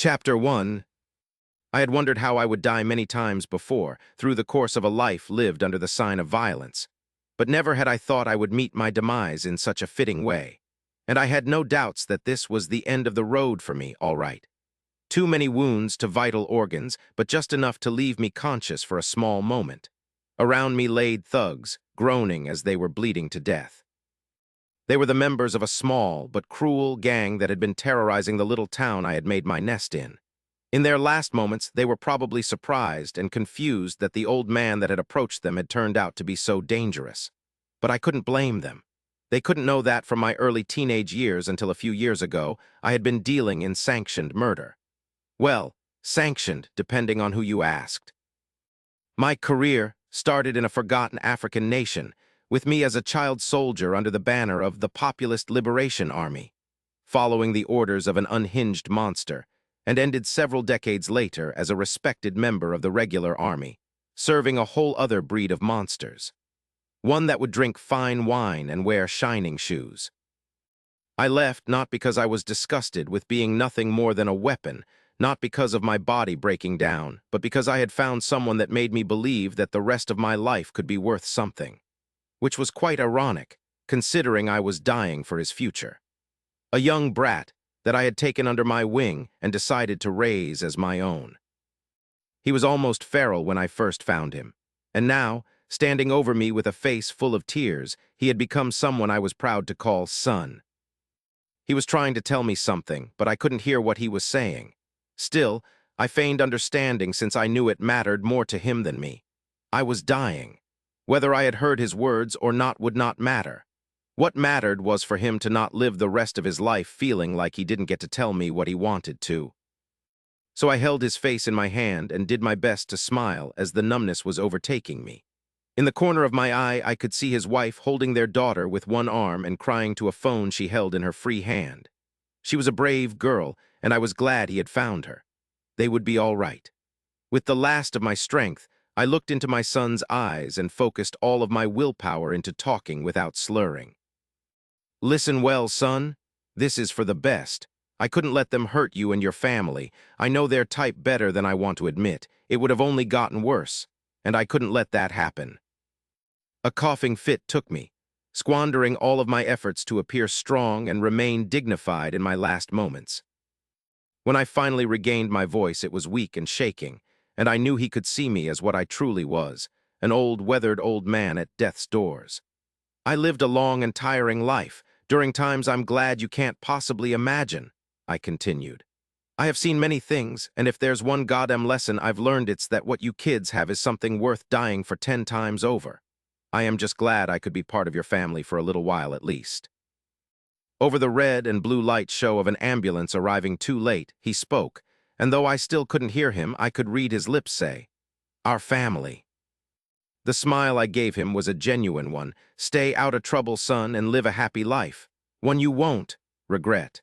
Chapter 1. I had wondered how I would die many times before, through the course of a life lived under the sign of violence. But never had I thought I would meet my demise in such a fitting way. And I had no doubts that this was the end of the road for me, all right. Too many wounds to vital organs, but just enough to leave me conscious for a small moment. Around me laid thugs, groaning as they were bleeding to death. They were the members of a small but cruel gang that had been terrorizing the little town I had made my nest in. In their last moments, they were probably surprised and confused that the old man that had approached them had turned out to be so dangerous. But I couldn't blame them. They couldn't know that from my early teenage years until a few years ago, I had been dealing in sanctioned murder. Well, sanctioned, depending on who you asked. My career started in a forgotten African nation, with me as a child soldier under the banner of the Populist Liberation Army, following the orders of an unhinged monster, and ended several decades later as a respected member of the regular army, serving a whole other breed of monsters. One that would drink fine wine and wear shining shoes. I left not because I was disgusted with being nothing more than a weapon, not because of my body breaking down, but because I had found someone that made me believe that the rest of my life could be worth something. Which was quite ironic, considering I was dying for his future. A young brat that I had taken under my wing and decided to raise as my own. He was almost feral when I first found him, and now, standing over me with a face full of tears, he had become someone I was proud to call son. He was trying to tell me something, but I couldn't hear what he was saying. Still, I feigned understanding since I knew it mattered more to him than me. I was dying. Whether I had heard his words or not would not matter. What mattered was for him to not live the rest of his life feeling like he didn't get to tell me what he wanted to. So I held his face in my hand and did my best to smile as the numbness was overtaking me. In the corner of my eye, I could see his wife holding their daughter with one arm and crying to a phone she held in her free hand. She was a brave girl, and I was glad he had found her. They would be all right. With the last of my strength, I looked into my son's eyes and focused all of my willpower into talking without slurring. Listen well, son. This is for the best. I couldn't let them hurt you and your family. I know their type better than I want to admit. It would have only gotten worse, and I couldn't let that happen. A coughing fit took me, squandering all of my efforts to appear strong and remain dignified in my last moments. When I finally regained my voice, it was weak and shaking, and I knew he could see me as what I truly was, an old, weathered old man at death's doors. I lived a long and tiring life, during times I'm glad you can't possibly imagine, I continued. I have seen many things, and if there's one goddamn lesson I've learned, it's that what you kids have is something worth dying for 10 times over. I am just glad I could be part of your family for a little while at least. Over the red and blue light show of an ambulance arriving too late, he spoke, and though I still couldn't hear him, I could read his lips say, "Our family." The smile I gave him was a genuine one. Stay out of trouble, son, and live a happy life. One you won't regret.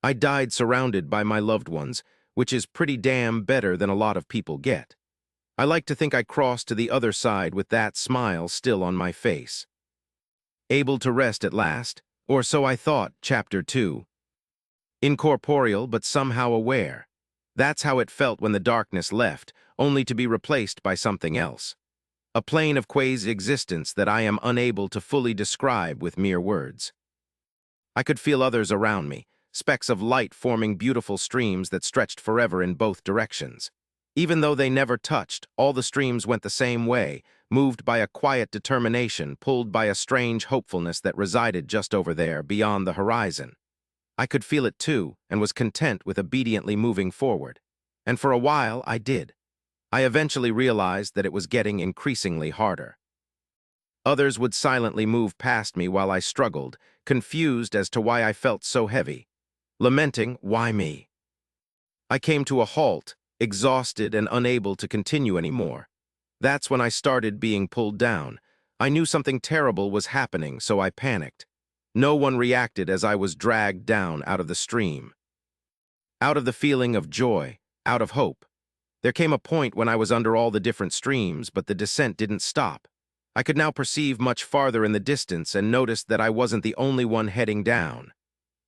I died surrounded by my loved ones, which is pretty damn better than a lot of people get. I like to think I crossed to the other side with that smile still on my face. Able to rest at last, or so I thought, Chapter 2. Incorporeal but somehow aware. That's how it felt when the darkness left, only to be replaced by something else. A plane of quasi-existence that I am unable to fully describe with mere words. I could feel others around me, specks of light forming beautiful streams that stretched forever in both directions. Even though they never touched, all the streams went the same way, moved by a quiet determination, pulled by a strange hopefulness that resided just over there, beyond the horizon. I could feel it too, and was content with obediently moving forward. And for a while, I did. I eventually realized that it was getting increasingly harder. Others would silently move past me while I struggled, confused as to why I felt so heavy, lamenting, why me? I came to a halt, exhausted and unable to continue anymore. That's when I started being pulled down. I knew something terrible was happening, so I panicked. No one reacted as I was dragged down out of the stream. Out of the feeling of joy, out of hope. There came a point when I was under all the different streams, but the descent didn't stop. I could now perceive much farther in the distance and noticed that I wasn't the only one heading down.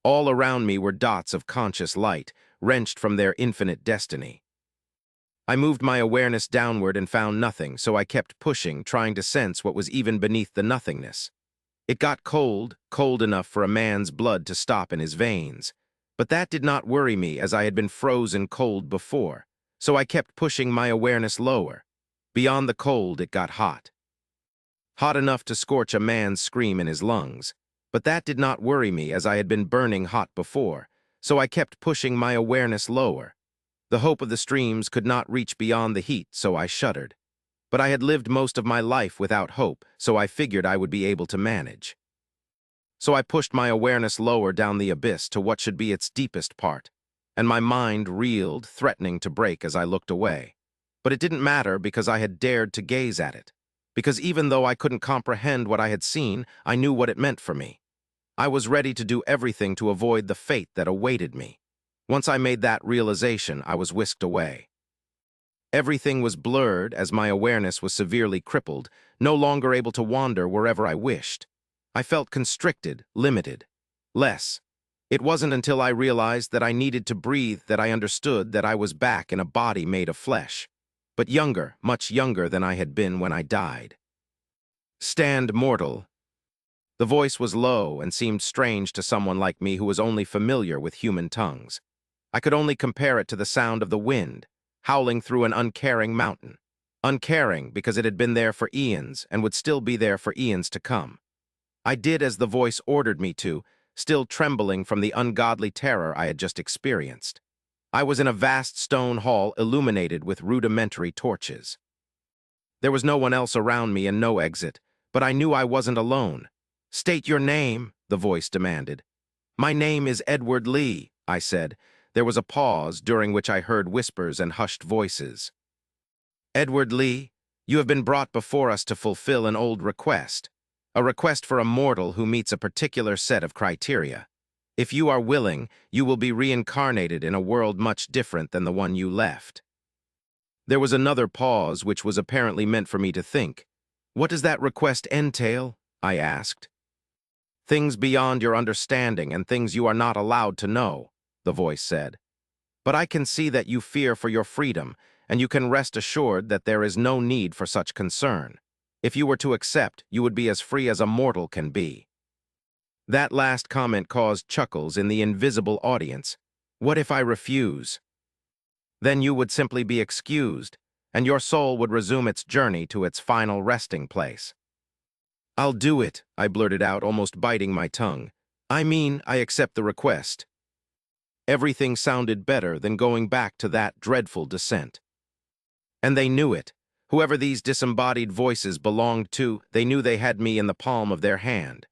All around me were dots of conscious light, wrenched from their infinite destiny. I moved my awareness downward and found nothing, so I kept pushing, trying to sense what was even beneath the nothingness. It got cold, cold enough for a man's blood to stop in his veins. But that did not worry me, as I had been frozen cold before, so I kept pushing my awareness lower. Beyond the cold, it got hot. Hot enough to scorch a man's scream in his lungs. But that did not worry me, as I had been burning hot before, so I kept pushing my awareness lower. The hope of the streams could not reach beyond the heat, so I shuddered. But I had lived most of my life without hope, so I figured I would be able to manage. So I pushed my awareness lower down the abyss to what should be its deepest part, and my mind reeled, threatening to break as I looked away. But it didn't matter, because I had dared to gaze at it. Because even though I couldn't comprehend what I had seen, I knew what it meant for me. I was ready to do everything to avoid the fate that awaited me. Once I made that realization, I was whisked away. Everything was blurred, as my awareness was severely crippled, no longer able to wander wherever I wished. I felt constricted, limited. Less. It wasn't until I realized that I needed to breathe that I understood that I was back in a body made of flesh, but younger, much younger than I had been when I died. "Stand, mortal." The voice was low and seemed strange to someone like me who was only familiar with human tongues. I could only compare it to the sound of the wind, howling through an uncaring mountain. Uncaring because it had been there for eons and would still be there for eons to come. I did as the voice ordered me to, still trembling from the ungodly terror I had just experienced. I was in a vast stone hall illuminated with rudimentary torches. There was no one else around me and no exit, but I knew I wasn't alone. "State your name," the voice demanded. "My name is Edward Lee," I said. There was a pause, during which I heard whispers and hushed voices. "Edward Lee, you have been brought before us to fulfill an old request. A request for a mortal who meets a particular set of criteria. If you are willing, you will be reincarnated in a world much different than the one you left." There was another pause, which was apparently meant for me to think. "What does that request entail?" I asked. "Things beyond your understanding and things you are not allowed to know," the voice said. "But I can see that you fear for your freedom, and you can rest assured that there is no need for such concern. If you were to accept, you would be as free as a mortal can be." That last comment caused chuckles in the invisible audience. "What if I refuse?" "Then you would simply be excused, and your soul would resume its journey to its final resting place." "I'll do it," I blurted out, almost biting my tongue. "I mean, I accept the request." Everything sounded better than going back to that dreadful descent. And they knew it. Whoever these disembodied voices belonged to, they knew they had me in the palm of their hand.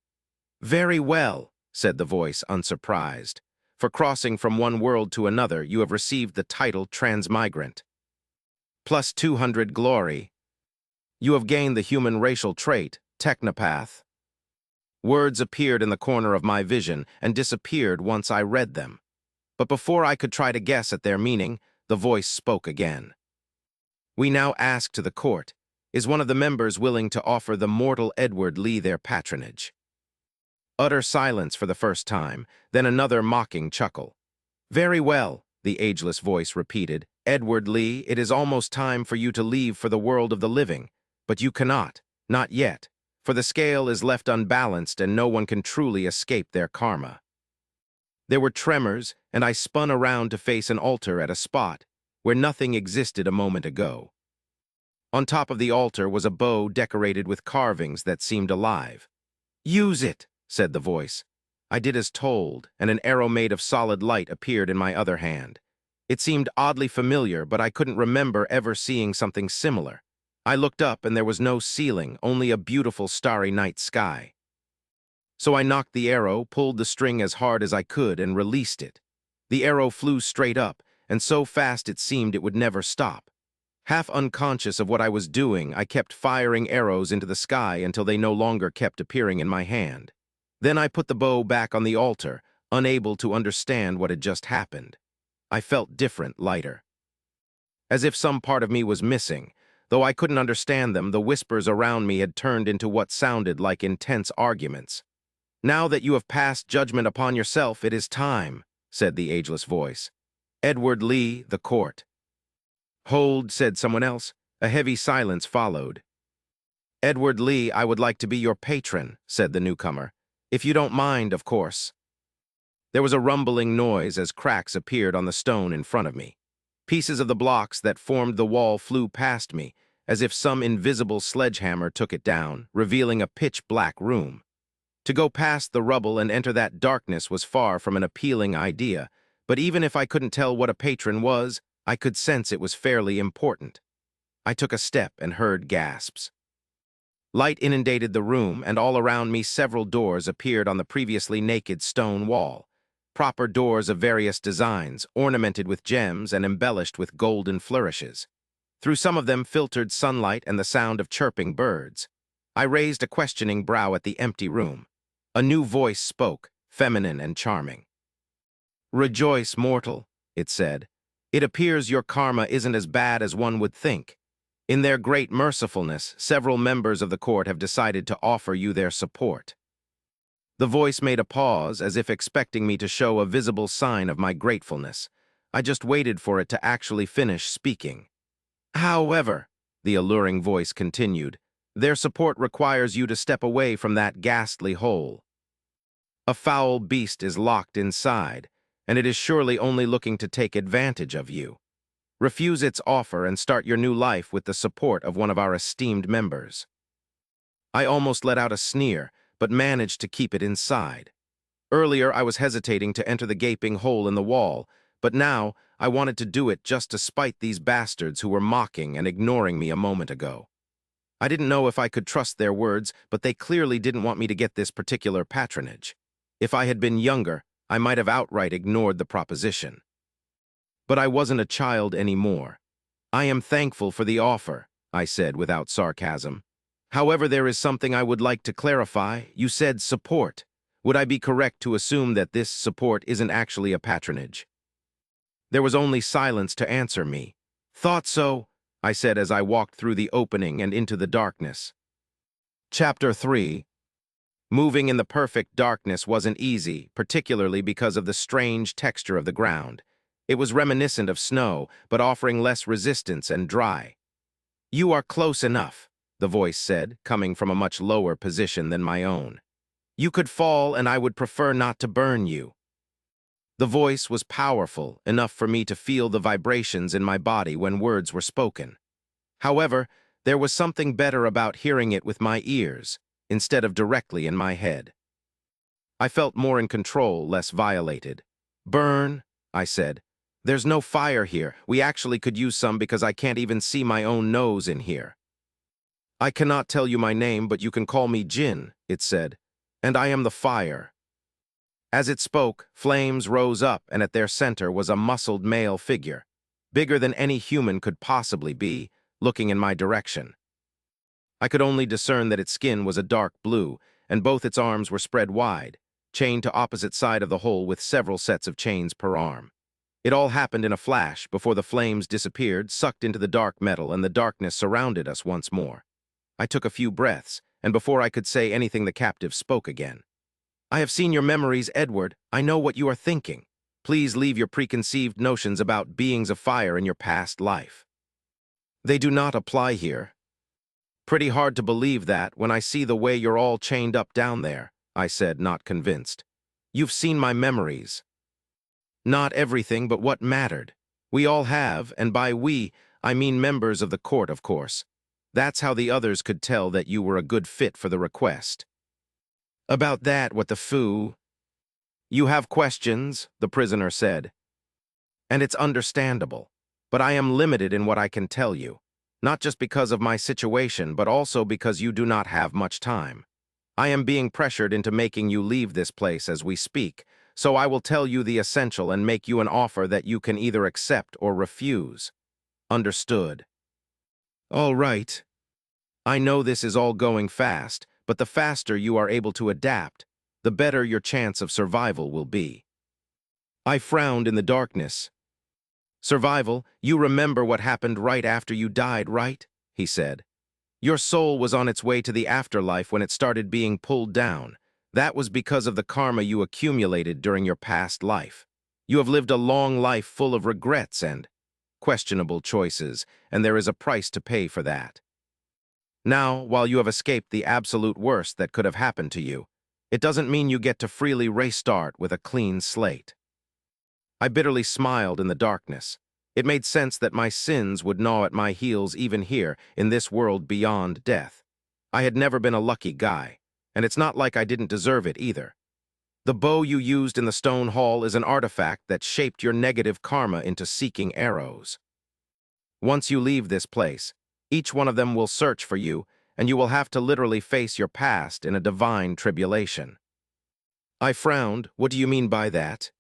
"Very well," said the voice, unsurprised. "For crossing from one world to another, you have received the title Transmigrant. Plus 200 glory. You have gained the human racial trait, Technopath." Words appeared in the corner of my vision and disappeared once I read them. But before I could try to guess at their meaning, the voice spoke again. "We now ask to the court, is one of the members willing to offer the mortal Edward Lee their patronage?" Utter silence for the first time, then another mocking chuckle. "Very well," the ageless voice repeated. "Edward Lee, it is almost time for you to leave for the world of the living, but you cannot, not yet, for the scale is left unbalanced and no one can truly escape their karma." There were tremors, and I spun around to face an altar at a spot where nothing existed a moment ago. On top of the altar was a bow decorated with carvings that seemed alive. "Use it," said the voice. I did as told, and an arrow made of solid light appeared in my other hand. It seemed oddly familiar, but I couldn't remember ever seeing something similar. I looked up, and there was no ceiling, only a beautiful starry night sky. So I knocked the arrow, pulled the string as hard as I could, and released it. The arrow flew straight up, and so fast it seemed it would never stop. Half unconscious of what I was doing, I kept firing arrows into the sky until they no longer kept appearing in my hand. Then I put the bow back on the altar, unable to understand what had just happened. I felt different, lighter. As if some part of me was missing. Though I couldn't understand them, the whispers around me had turned into what sounded like intense arguments. "Now that you have passed judgment upon yourself, it is time," said the ageless voice. Edward Lee, the court. Hold, said someone else. A heavy silence followed. Edward Lee, I would like to be your patron, said the newcomer. If you don't mind, of course. There was a rumbling noise as cracks appeared on the stone in front of me. Pieces of the blocks that formed the wall flew past me, as if some invisible sledgehammer took it down, revealing a pitch-black room. To go past the rubble and enter that darkness was far from an appealing idea, but even if I couldn't tell what a patron was, I could sense it was fairly important. I took a step and heard gasps. Light inundated the room, and all around me several doors appeared on the previously naked stone wall. Proper doors of various designs, ornamented with gems and embellished with golden flourishes. Through some of them filtered sunlight and the sound of chirping birds. I raised a questioning brow at the empty room. A new voice spoke, feminine and charming. "Rejoice, mortal," it said. "It appears your karma isn't as bad as one would think. In their great mercifulness, several members of the court have decided to offer you their support." The voice made a pause, as if expecting me to show a visible sign of my gratefulness. I just waited for it to actually finish speaking. "However," the alluring voice continued, "their support requires you to step away from that ghastly hole. A foul beast is locked inside, and it is surely only looking to take advantage of you. Refuse its offer and start your new life with the support of one of our esteemed members." I almost let out a sneer, but managed to keep it inside. Earlier, I was hesitating to enter the gaping hole in the wall, but now I wanted to do it just to spite these bastards who were mocking and ignoring me a moment ago. I didn't know if I could trust their words, but they clearly didn't want me to get this particular patronage. If I had been younger, I might have outright ignored the proposition. But I wasn't a child anymore. "I am thankful for the offer," I said without sarcasm. "However, there is something I would like to clarify. You said support. Would I be correct to assume that this support isn't actually a patronage?" There was only silence to answer me. "Thought so," I said as I walked through the opening and into the darkness. Chapter 3. Moving in the perfect darkness wasn't easy, particularly because of the strange texture of the ground. It was reminiscent of snow, but offering less resistance and dry. "You are close enough," the voice said, coming from a much lower position than my own. "You could fall, and I would prefer not to burn you." The voice was powerful, enough for me to feel the vibrations in my body when words were spoken. However, there was something better about hearing it with my ears, instead of directly in my head. I felt more in control, less violated. "Burn," I said. "There's no fire here. We actually could use some because I can't even see my own nose in here." "I cannot tell you my name, but you can call me Jin," it said, "and I am the fire." As it spoke, flames rose up, and at their center was a muscled male figure, bigger than any human could possibly be, looking in my direction. I could only discern that its skin was a dark blue, and both its arms were spread wide, chained to opposite side of the hole with several sets of chains per arm. It all happened in a flash before the flames disappeared, sucked into the dark metal, and the darkness surrounded us once more. I took a few breaths, and before I could say anything, the captive spoke again. "I have seen your memories, Edward. I know what you are thinking. Please leave your preconceived notions about beings of fire in your past life. They do not apply here." "Pretty hard to believe that when I see the way you're all chained up down there," I said, not convinced. "You've seen my memories." "Not everything, but what mattered. We all have, and by we, I mean members of the court, of course. That's how the others could tell that you were a good fit for the request." "About that, what the foo?" "You have questions," the prisoner said. "And it's understandable. But I am limited in what I can tell you. Not just because of my situation, but also because you do not have much time. I am being pressured into making you leave this place as we speak, so I will tell you the essential and make you an offer that you can either accept or refuse. Understood?" "All right. I know this is all going fast, but the faster you are able to adapt, the better your chance of survival will be." I frowned in the darkness. "Survival? You remember what happened right after you died, right?" he said. "Your soul was on its way to the afterlife when it started being pulled down. That was because of the karma you accumulated during your past life. You have lived a long life full of regrets and questionable choices, and there is a price to pay for that. Now, while you have escaped the absolute worst that could have happened to you, it doesn't mean you get to freely restart with a clean slate. I bitterly smiled in the darkness. It made sense that my sins would gnaw at my heels even here, in this world beyond death. I had never been a lucky guy, and it's not like I didn't deserve it either. The bow you used in the stone hall is an artifact that shaped your negative karma into seeking arrows. Once you leave this place, each one of them will search for you, and you will have to literally face your past in a divine tribulation. I frowned. What do you mean by that?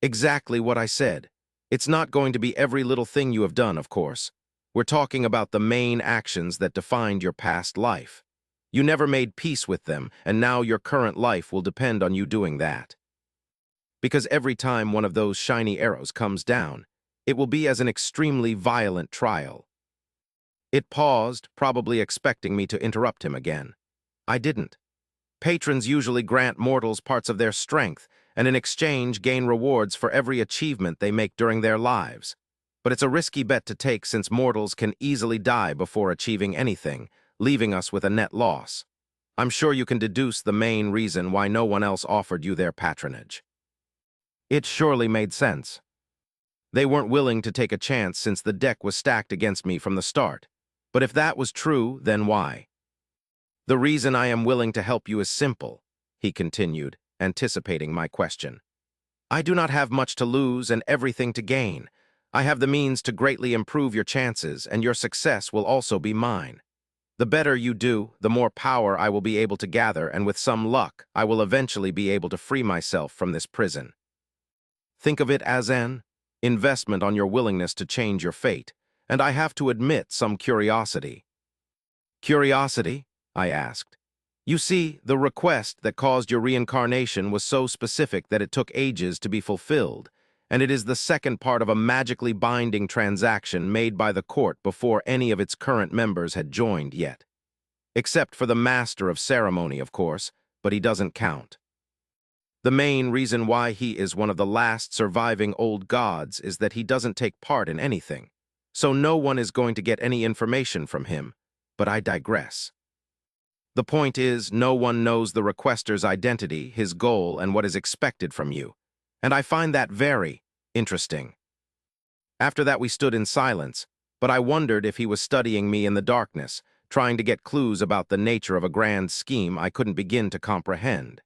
Exactly what I said. It's not going to be every little thing you have done, of course. We're talking about the main actions that defined your past life. You never made peace with them, and now your current life will depend on you doing that. Because every time one of those shiny arrows comes down, it will be as an extremely violent trial. It paused, probably expecting me to interrupt him again. I didn't. Patrons usually grant mortals parts of their strength, and in exchange gain rewards for every achievement they make during their lives. But it's a risky bet to take since mortals can easily die before achieving anything, leaving us with a net loss. I'm sure you can deduce the main reason why no one else offered you their patronage. It surely made sense. They weren't willing to take a chance since the deck was stacked against me from the start. But if that was true, then why? The reason I am willing to help you is simple, he continued, anticipating my question. I do not have much to lose and everything to gain. I have the means to greatly improve your chances, and your success will also be mine. The better you do, the more power I will be able to gather, and with some luck, I will eventually be able to free myself from this prison. Think of it as an investment on your willingness to change your fate, and I have to admit some curiosity. Curiosity? I asked. You see, the request that caused your reincarnation was so specific that it took ages to be fulfilled, and it is the second part of a magically binding transaction made by the court before any of its current members had joined yet. Except for the master of ceremony, of course, but he doesn't count. The main reason why he is one of the last surviving old gods is that he doesn't take part in anything, so no one is going to get any information from him, but I digress. The point is, no one knows the requester's identity, his goal, and what is expected from you, and I find that very interesting. After that we stood in silence, but I wondered if he was studying me in the darkness, trying to get clues about the nature of a grand scheme I couldn't begin to comprehend.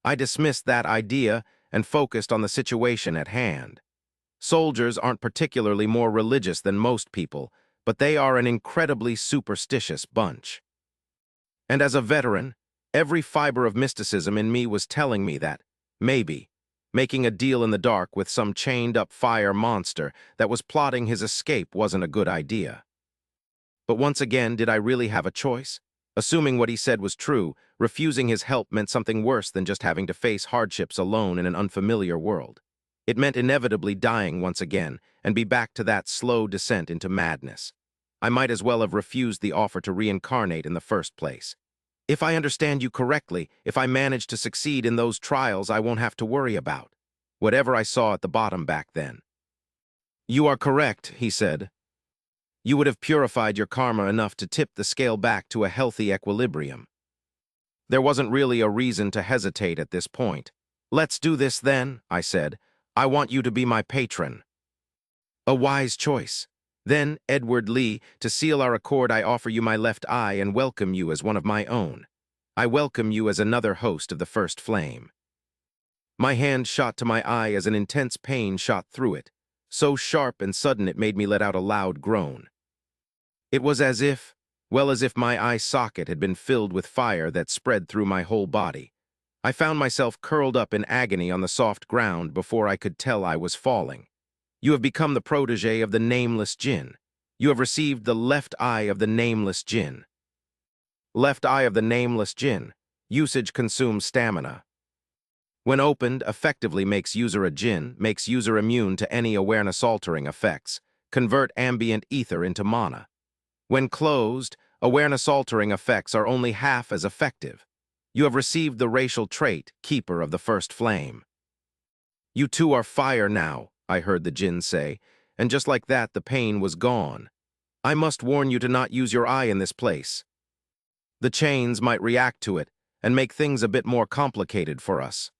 I dismissed that idea and focused on the situation at hand. Soldiers aren't particularly more religious than most people, but they are an incredibly superstitious bunch. And as a veteran, every fiber of mysticism in me was telling me that, maybe, making a deal in the dark with some chained-up fire monster that was plotting his escape wasn't a good idea. But once again, did I really have a choice? Assuming what he said was true, refusing his help meant something worse than just having to face hardships alone in an unfamiliar world. It meant inevitably dying once again and be back to that slow descent into madness. I might as well have refused the offer to reincarnate in the first place. If I understand you correctly, if I manage to succeed in those trials, I won't have to worry about whatever I saw at the bottom back then. You are correct, he said. You would have purified your karma enough to tip the scale back to a healthy equilibrium. There wasn't really a reason to hesitate at this point. Let's do this then, I said. I want you to be my patron. A wise choice. Then, Edward Lee, to seal our accord, I offer you my left eye and welcome you as one of my own. I welcome you as another host of the First Flame. My hand shot to my eye as an intense pain shot through it, so sharp and sudden it made me let out a loud groan. It was as if my eye socket had been filled with fire that spread through my whole body. I found myself curled up in agony on the soft ground before I could tell I was falling. You have become the protege of the Nameless Jinn. You have received the left eye of the Nameless Jinn. Left eye of the Nameless Jinn. Usage consumes stamina. When opened, effectively makes user a Jinn, makes user immune to any awareness-altering effects. Convert ambient ether into mana. When closed, awareness-altering effects are only half as effective. You have received the racial trait, Keeper of the First Flame. "You two are fire now," I heard the Jinn say, and just like that the pain was gone. "I must warn you to not use your eye in this place. The chains might react to it and make things a bit more complicated for us."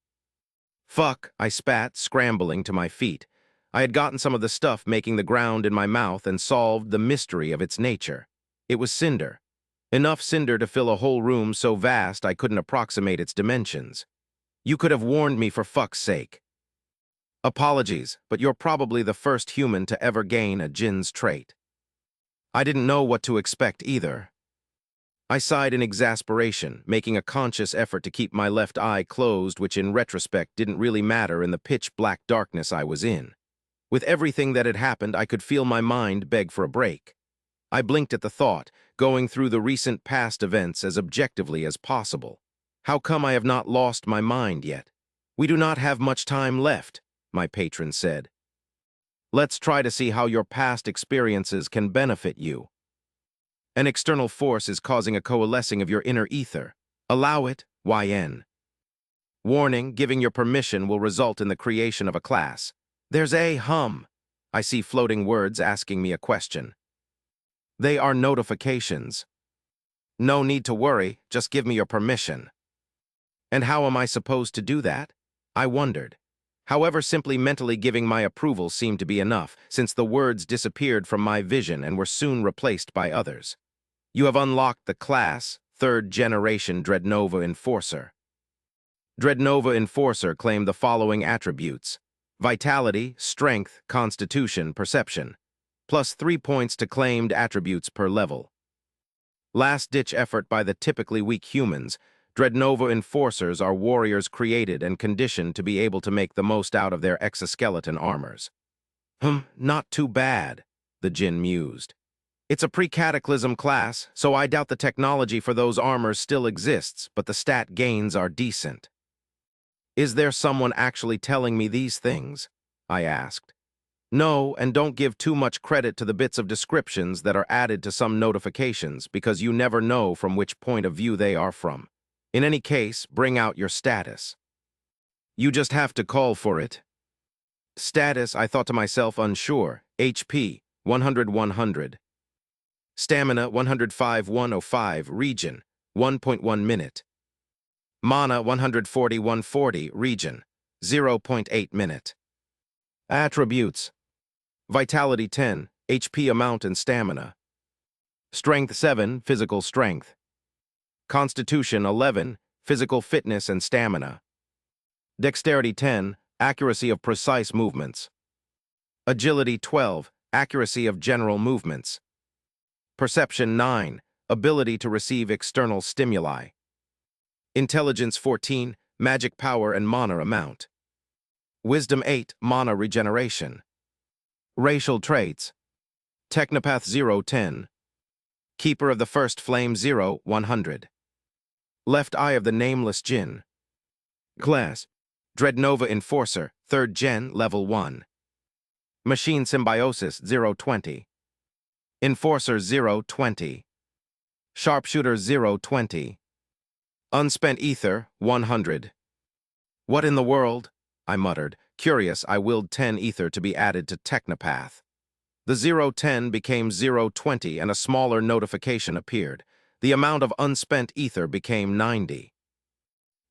"Fuck," I spat, scrambling to my feet. I had gotten some of the stuff making the ground in my mouth and solved the mystery of its nature. It was cinder. Enough cinder to fill a whole room so vast I couldn't approximate its dimensions. "You could have warned me for fuck's sake." "Apologies, but you're probably the first human to ever gain a Jinn's trait." I didn't know what to expect either. I sighed in exasperation, making a conscious effort to keep my left eye closed, which in retrospect didn't really matter in the pitch-black darkness I was in. With everything that had happened, I could feel my mind beg for a break. I blinked at the thought, going through the recent past events as objectively as possible. How come I have not lost my mind yet? "We do not have much time left," my patron said. "Let's try to see how your past experiences can benefit you. An external force is causing a coalescing of your inner ether. Allow it, YN. Warning, giving your permission will result in the creation of a class. There's a hum. I see floating words asking me a question. They are notifications. No need to worry, just give me your permission. And how am I supposed to do that? I wondered. However, simply mentally giving my approval seemed to be enough, since the words disappeared from my vision and were soon replaced by others. "You have unlocked the class, 3rd Generation Dreadnought Enforcer." Dreadnought Enforcer claimed the following attributes: Vitality, Strength, Constitution, Perception, plus 3 points to claimed attributes per level. Last-ditch effort by the typically weak humans, Dreadnought Enforcers are warriors created and conditioned to be able to make the most out of their exoskeleton armors. Not too bad," the Jinn mused. "It's a pre-cataclysm class, so I doubt the technology for those armors still exists, but the stat gains are decent." "Is there someone actually telling me these things?" I asked. "No, and don't give too much credit to the bits of descriptions that are added to some notifications, because you never know from which point of view they are from. In any case, bring out your status." "You just have to call for it." Status, I thought to myself, unsure. HP, 100-100. Stamina, 105-105, region, 1.1 minute. Mana, 140-140, region, 0.8 minute. Attributes: Vitality 10, HP amount and stamina. Strength 7, physical strength. Constitution 11, physical fitness and stamina. Dexterity 10, accuracy of precise movements. Agility 12, accuracy of general movements. Perception 9, ability to receive external stimuli. Intelligence 14, magic power and mana amount. Wisdom 8, mana regeneration. Racial traits: Technopath 0-10. Keeper of the First Flame 0-100. Left Eye of the Nameless Jinn. Class: Dreadnought Enforcer, 3rd Gen, Level 1. Machine Symbiosis 0-20. Enforcer 0-20. Sharpshooter 0-20. Unspent Ether 100. "What in the world?" I muttered. Curious, I willed 10 ether to be added to Technopath. The 0-10 became 0-20 and a smaller notification appeared. The amount of unspent ether became 90.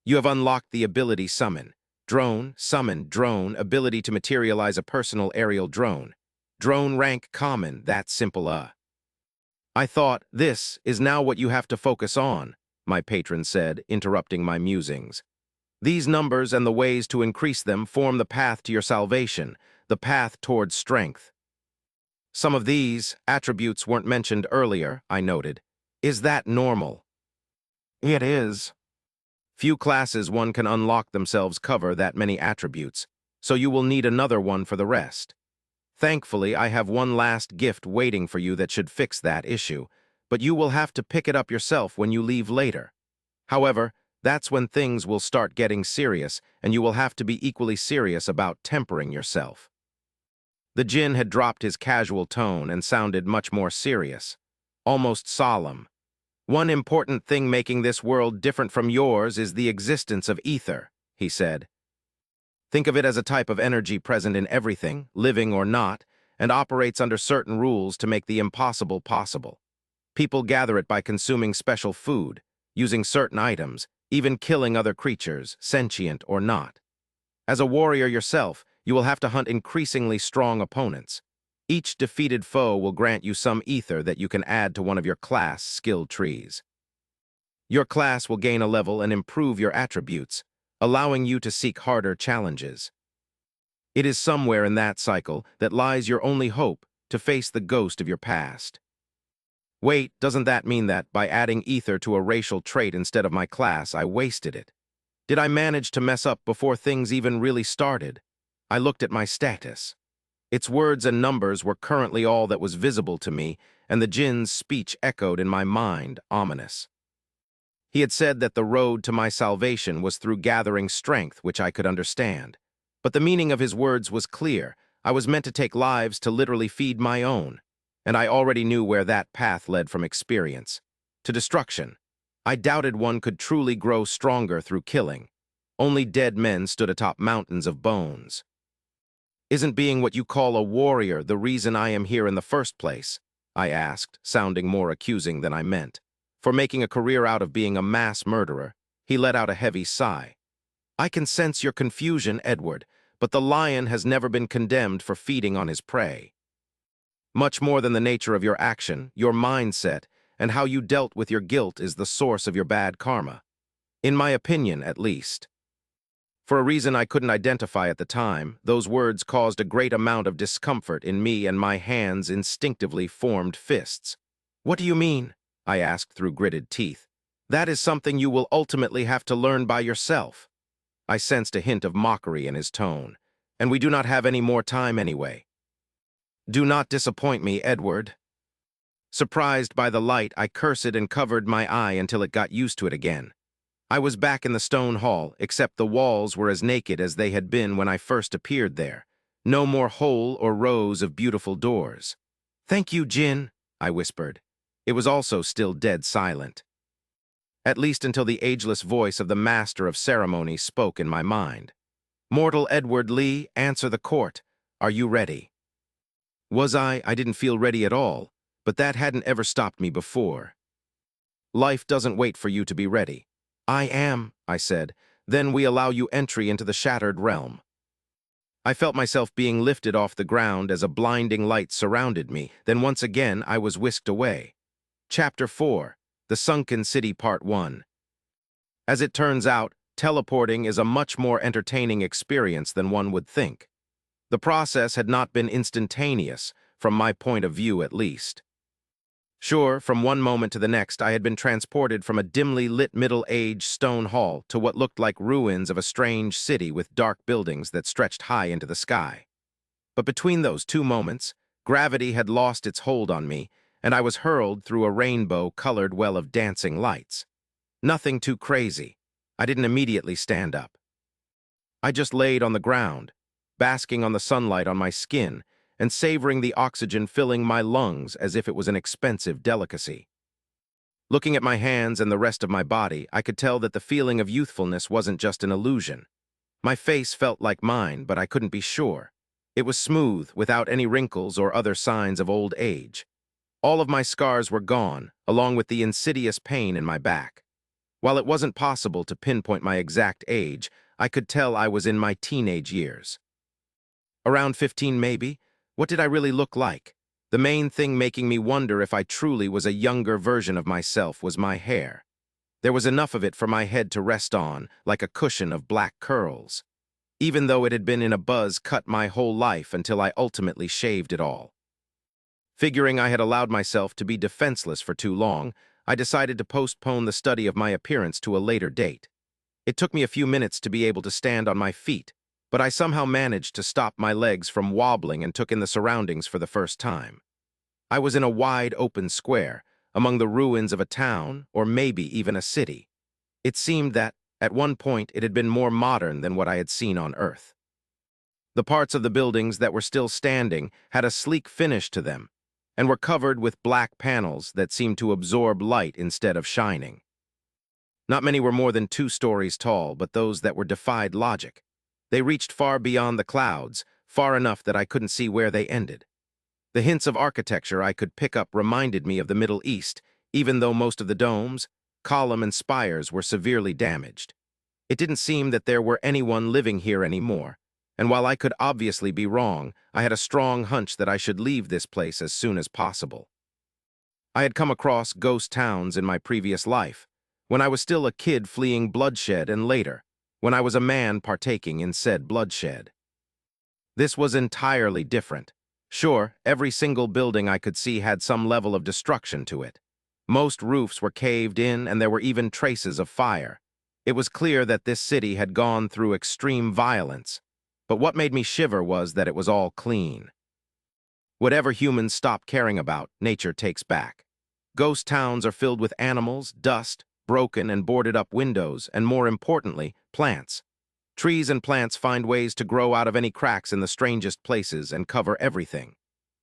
"You have unlocked the ability Summon. Drone, Summon, Drone, ability to materialize a personal aerial drone. Drone rank Common, that's simple. I thought, this is now what you have to focus on," my patron said, interrupting my musings. "These numbers and the ways to increase them form the path to your salvation, the path towards strength." "Some of these attributes weren't mentioned earlier," I noted. "Is that normal?" "It is. Few classes one can unlock themselves cover that many attributes, so you will need another one for the rest. Thankfully, I have one last gift waiting for you that should fix that issue, but you will have to pick it up yourself when you leave later. However, that's when things will start getting serious, and you will have to be equally serious about tempering yourself." The Jinn had dropped his casual tone and sounded much more serious, almost solemn. "One important thing making this world different from yours is the existence of ether," he said. Think of it as a type of energy present in everything, living or not, and operates under certain rules to make the impossible possible. People gather it by consuming special food, using certain items, even killing other creatures, sentient or not. As a warrior yourself, you will have to hunt increasingly strong opponents. Each defeated foe will grant you some ether that you can add to one of your class skill trees. Your class will gain a level and improve your attributes, allowing you to seek harder challenges. It is somewhere in that cycle that lies your only hope to face the ghost of your past. Wait, doesn't that mean that, by adding ether to a racial trait instead of my class, I wasted it? Did I manage to mess up before things even really started? I looked at my status. Its words and numbers were currently all that was visible to me, and the jinn's speech echoed in my mind, ominous. He had said that the road to my salvation was through gathering strength, which I could understand. But the meaning of his words was clear. I was meant to take lives to literally feed my own, and I already knew where that path led from experience. To destruction. I doubted one could truly grow stronger through killing. Only dead men stood atop mountains of bones. Isn't being what you call a warrior the reason I am here in the first place? I asked, sounding more accusing than I meant. For making a career out of being a mass murderer, he let out a heavy sigh. I can sense your confusion, Edward, but the lion has never been condemned for feeding on his prey. Much more than the nature of your action, your mindset, and how you dealt with your guilt is the source of your bad karma. In my opinion, at least. For a reason I couldn't identify at the time, those words caused a great amount of discomfort in me, and my hands instinctively formed fists. What do you mean? I asked through gritted teeth. That is something you will ultimately have to learn by yourself. I sensed a hint of mockery in his tone. And we do not have any more time anyway. Do not disappoint me, Edward. Surprised by the light, I cursed and covered my eye until it got used to it again. I was back in the stone hall, except the walls were as naked as they had been when I first appeared there. No more hole or rows of beautiful doors. Thank you, Jinn, I whispered. It was also still dead silent. At least until the ageless voice of the master of ceremony spoke in my mind. Mortal Edward Lee, answer the court. Are you ready? Was I? I didn't feel ready at all, but that hadn't ever stopped me before. Life doesn't wait for you to be ready. I am, I said. Then we allow you entry into the shattered realm. I felt myself being lifted off the ground as a blinding light surrounded me. Then once again I was whisked away. Chapter 4. The Sunken City Part 1. As it turns out, teleporting is a much more entertaining experience than one would think. The process had not been instantaneous, from my point of view at least. Sure, from one moment to the next I had been transported from a dimly lit middle-aged stone hall to what looked like ruins of a strange city with dark buildings that stretched high into the sky. But between those two moments, gravity had lost its hold on me, and I was hurled through a rainbow-colored well of dancing lights. Nothing too crazy. I didn't immediately stand up. I just laid on the ground, basking on the sunlight on my skin and savoring the oxygen filling my lungs as if it was an expensive delicacy. Looking at my hands and the rest of my body, I could tell that the feeling of youthfulness wasn't just an illusion. My face felt like mine, but I couldn't be sure. It was smooth, without any wrinkles or other signs of old age. All of my scars were gone, along with the insidious pain in my back. While it wasn't possible to pinpoint my exact age, I could tell I was in my teenage years. Around 15, maybe? What did I really look like? The main thing making me wonder if I truly was a younger version of myself was my hair. There was enough of it for my head to rest on, like a cushion of black curls, even though it had been in a buzz cut my whole life until I ultimately shaved it all. Figuring I had allowed myself to be defenseless for too long, I decided to postpone the study of my appearance to a later date. It took me a few minutes to be able to stand on my feet, but I somehow managed to stop my legs from wobbling and took in the surroundings for the first time. I was in a wide open square, among the ruins of a town, or maybe even a city. It seemed that, at one point, it had been more modern than what I had seen on Earth. The parts of the buildings that were still standing had a sleek finish to them, and were covered with black panels that seemed to absorb light instead of shining. Not many were more than 2 stories tall, but those that were defied logic. They reached far beyond the clouds, far enough that I couldn't see where they ended. The hints of architecture I could pick up reminded me of the Middle East, even though most of the domes, column, and spires were severely damaged. It didn't seem that there were anyone living here anymore, and while I could obviously be wrong, I had a strong hunch that I should leave this place as soon as possible. I had come across ghost towns in my previous life, when I was still a kid fleeing bloodshed, and later, when I was a man partaking in said bloodshed. This was entirely different. Sure, every single building I could see had some level of destruction to it. Most roofs were caved in, and there were even traces of fire. It was clear that this city had gone through extreme violence, but what made me shiver was that it was all clean. Whatever humans stop caring about, nature takes back. Ghost towns are filled with animals, dust, broken and boarded-up windows, and more importantly, plants. Trees and plants find ways to grow out of any cracks in the strangest places and cover everything.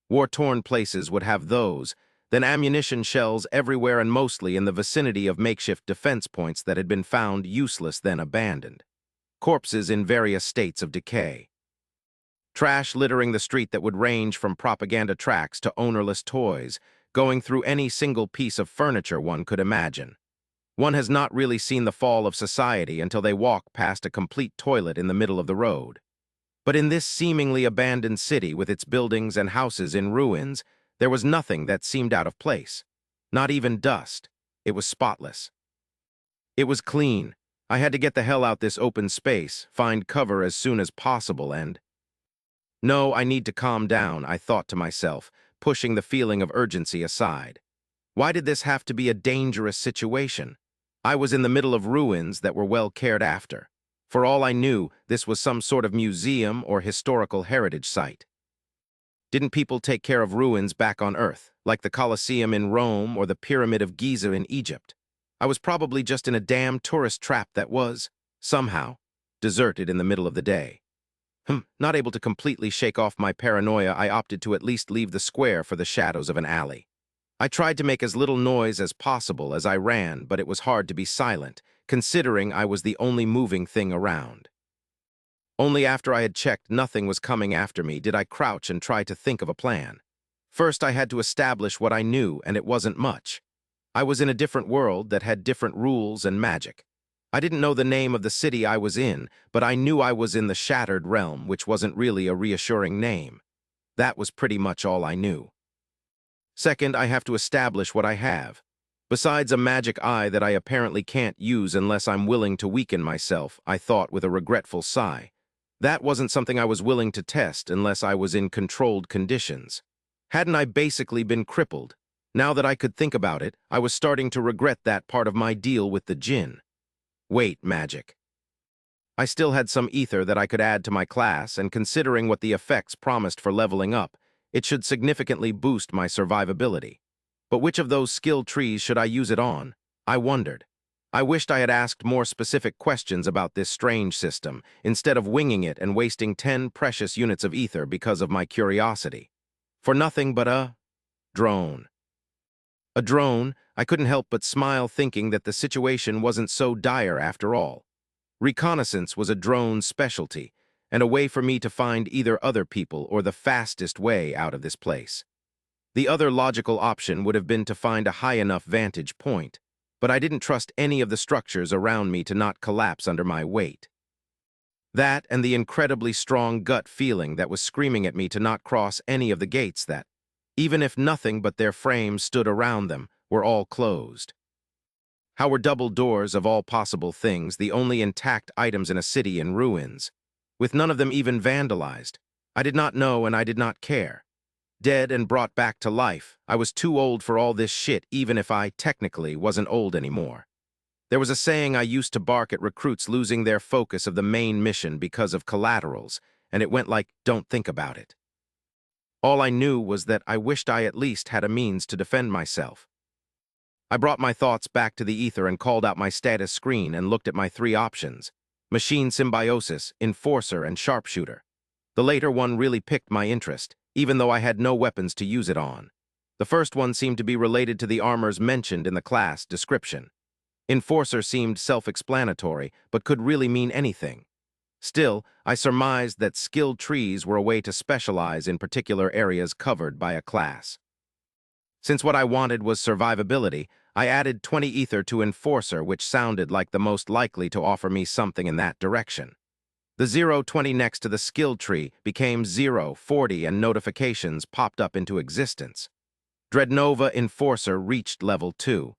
War-torn places would have those, then ammunition shells everywhere and mostly in the vicinity of makeshift defense points that had been found useless then abandoned. Corpses in various states of decay. Trash littering the street that would range from propaganda tracts to ownerless toys, going through any single piece of furniture one could imagine. One has not really seen the fall of society until they walk past a complete toilet in the middle of the road. But in this seemingly abandoned city with its buildings and houses in ruins, there was nothing that seemed out of place. Not even dust. It was spotless. It was clean. I had to get the hell out this open space, find cover as soon as possible, and... No, I need to calm down, I thought to myself, pushing the feeling of urgency aside. Why did this have to be a dangerous situation? I was in the middle of ruins that were well cared after. For all I knew, this was some sort of museum or historical heritage site. Didn't people take care of ruins back on Earth, like the Colosseum in Rome or the Pyramid of Giza in Egypt? I was probably just in a damn tourist trap that was, somehow, deserted in the middle of the day. Not able to completely shake off my paranoia, I opted to at least leave the square for the shadows of an alley. I tried to make as little noise as possible as I ran, but it was hard to be silent, considering I was the only moving thing around. Only after I had checked nothing was coming after me did I crouch and try to think of a plan. First, I had to establish what I knew, and it wasn't much. I was in a different world that had different rules and magic. I didn't know the name of the city I was in, but I knew I was in the Shattered Realm, which wasn't really a reassuring name. That was pretty much all I knew. Second, I have to establish what I have. Besides a magic eye that I apparently can't use unless I'm willing to weaken myself, I thought with a regretful sigh. That wasn't something I was willing to test unless I was in controlled conditions. Hadn't I basically been crippled? Now that I could think about it, I was starting to regret that part of my deal with the djinn. Wait, magic. I still had some ether that I could add to my class, and considering what the effects promised for leveling up, it should significantly boost my survivability. But which of those skill trees should I use it on? I wondered. I wished I had asked more specific questions about this strange system, instead of winging it and wasting 10 precious units of ether because of my curiosity. For nothing but a drone. A drone, I couldn't help but smile thinking that the situation wasn't so dire after all. Reconnaissance was a drone's specialty, and a way for me to find either other people or the fastest way out of this place. The other logical option would have been to find a high enough vantage point, but I didn't trust any of the structures around me to not collapse under my weight. That and the incredibly strong gut feeling that was screaming at me to not cross any of the gates that, even if nothing but their frames stood around them, were all closed. How were double doors of all possible things the only intact items in a city in ruins, with none of them even vandalized? I did not know, and I did not care. Dead and brought back to life, I was too old for all this shit, even if I technically wasn't old anymore. There was a saying I used to bark at recruits losing their focus of the main mission because of collaterals, and it went like, don't think about it. All I knew was that I wished I at least had a means to defend myself. I brought my thoughts back to the ether and called out my status screen and looked at my 3 options: Machine Symbiosis, Enforcer, and Sharpshooter. The later one really piqued my interest, even though I had no weapons to use it on. The first one seemed to be related to the armors mentioned in the class description. Enforcer seemed self-explanatory, but could really mean anything. Still, I surmised that skilled trees were a way to specialize in particular areas covered by a class. Since what I wanted was survivability, I added 20 ether to Enforcer, which sounded like the most likely to offer me something in that direction. The 0-20 next to the skill tree became 0-40 and notifications popped up into existence. Dreadnova Enforcer reached level 2.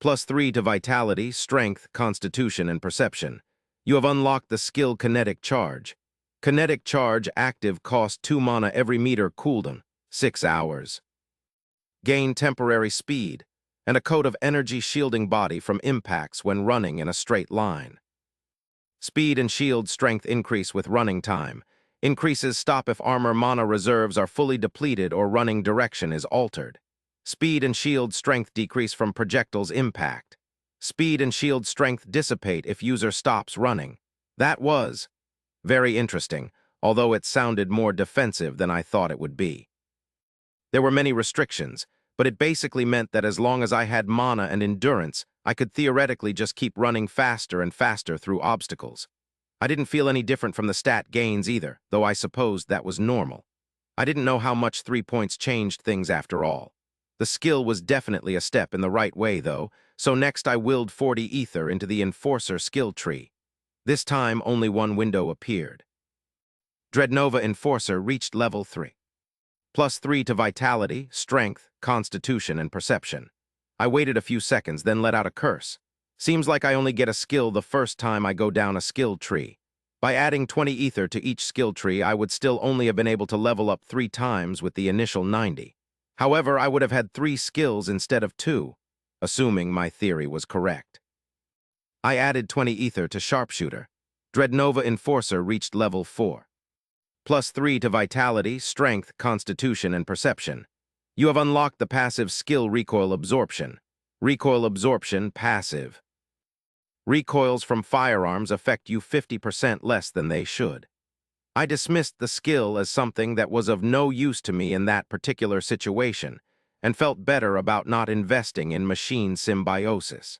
+3 to Vitality, Strength, Constitution, and Perception. You have unlocked the skill Kinetic Charge. Kinetic Charge active cost 2 mana every meter cooldown, 6 hours. Gain temporary speed, and a coat of energy shielding body from impacts when running in a straight line. Speed and shield strength increase with running time. Increases stop if armor mana reserves are fully depleted or running direction is altered. Speed and shield strength decrease from projectiles impact. Speed and shield strength dissipate if user stops running. That was very interesting, although it sounded more defensive than I thought it would be. There were many restrictions, but it basically meant that as long as I had mana and endurance, I could theoretically just keep running faster and faster through obstacles. I didn't feel any different from the stat gains either, though I supposed that was normal. I didn't know how much 3 points changed things after all. The skill was definitely a step in the right way, though, so next I willed 40 ether into the Enforcer skill tree. This time, only one window appeared. Dreadnova Enforcer reached level 3. +3 to Vitality, Strength, Constitution, and Perception. I waited a few seconds, then let out a curse. Seems like I only get a skill the first time I go down a skill tree. By adding 20 ether to each skill tree, I would still only have been able to level up 3 times with the initial 90. However, I would have had 3 skills instead of 2, assuming my theory was correct. I added 20 ether to Sharpshooter. Dreadnova Enforcer reached level 4. +3 to Vitality, Strength, Constitution, and Perception. You have unlocked the passive skill Recoil Absorption. Recoil Absorption passive. Recoils from firearms affect you 50% less than they should. I dismissed the skill as something that was of no use to me in that particular situation, and felt better about not investing in machine symbiosis.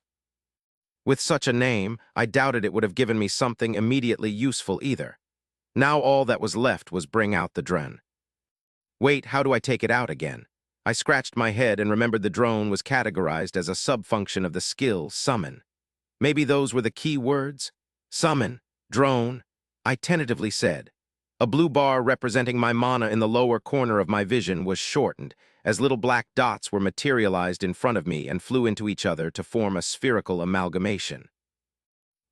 With such a name, I doubted it would have given me something immediately useful either. Now all that was left was bring out the drone. Wait, how do I take it out again? I scratched my head and remembered the drone was categorized as a sub-function of the skill Summon. Maybe those were the key words? Summon, drone, I tentatively said. A blue bar representing my mana in the lower corner of my vision was shortened, as little black dots were materialized in front of me and flew into each other to form a spherical amalgamation.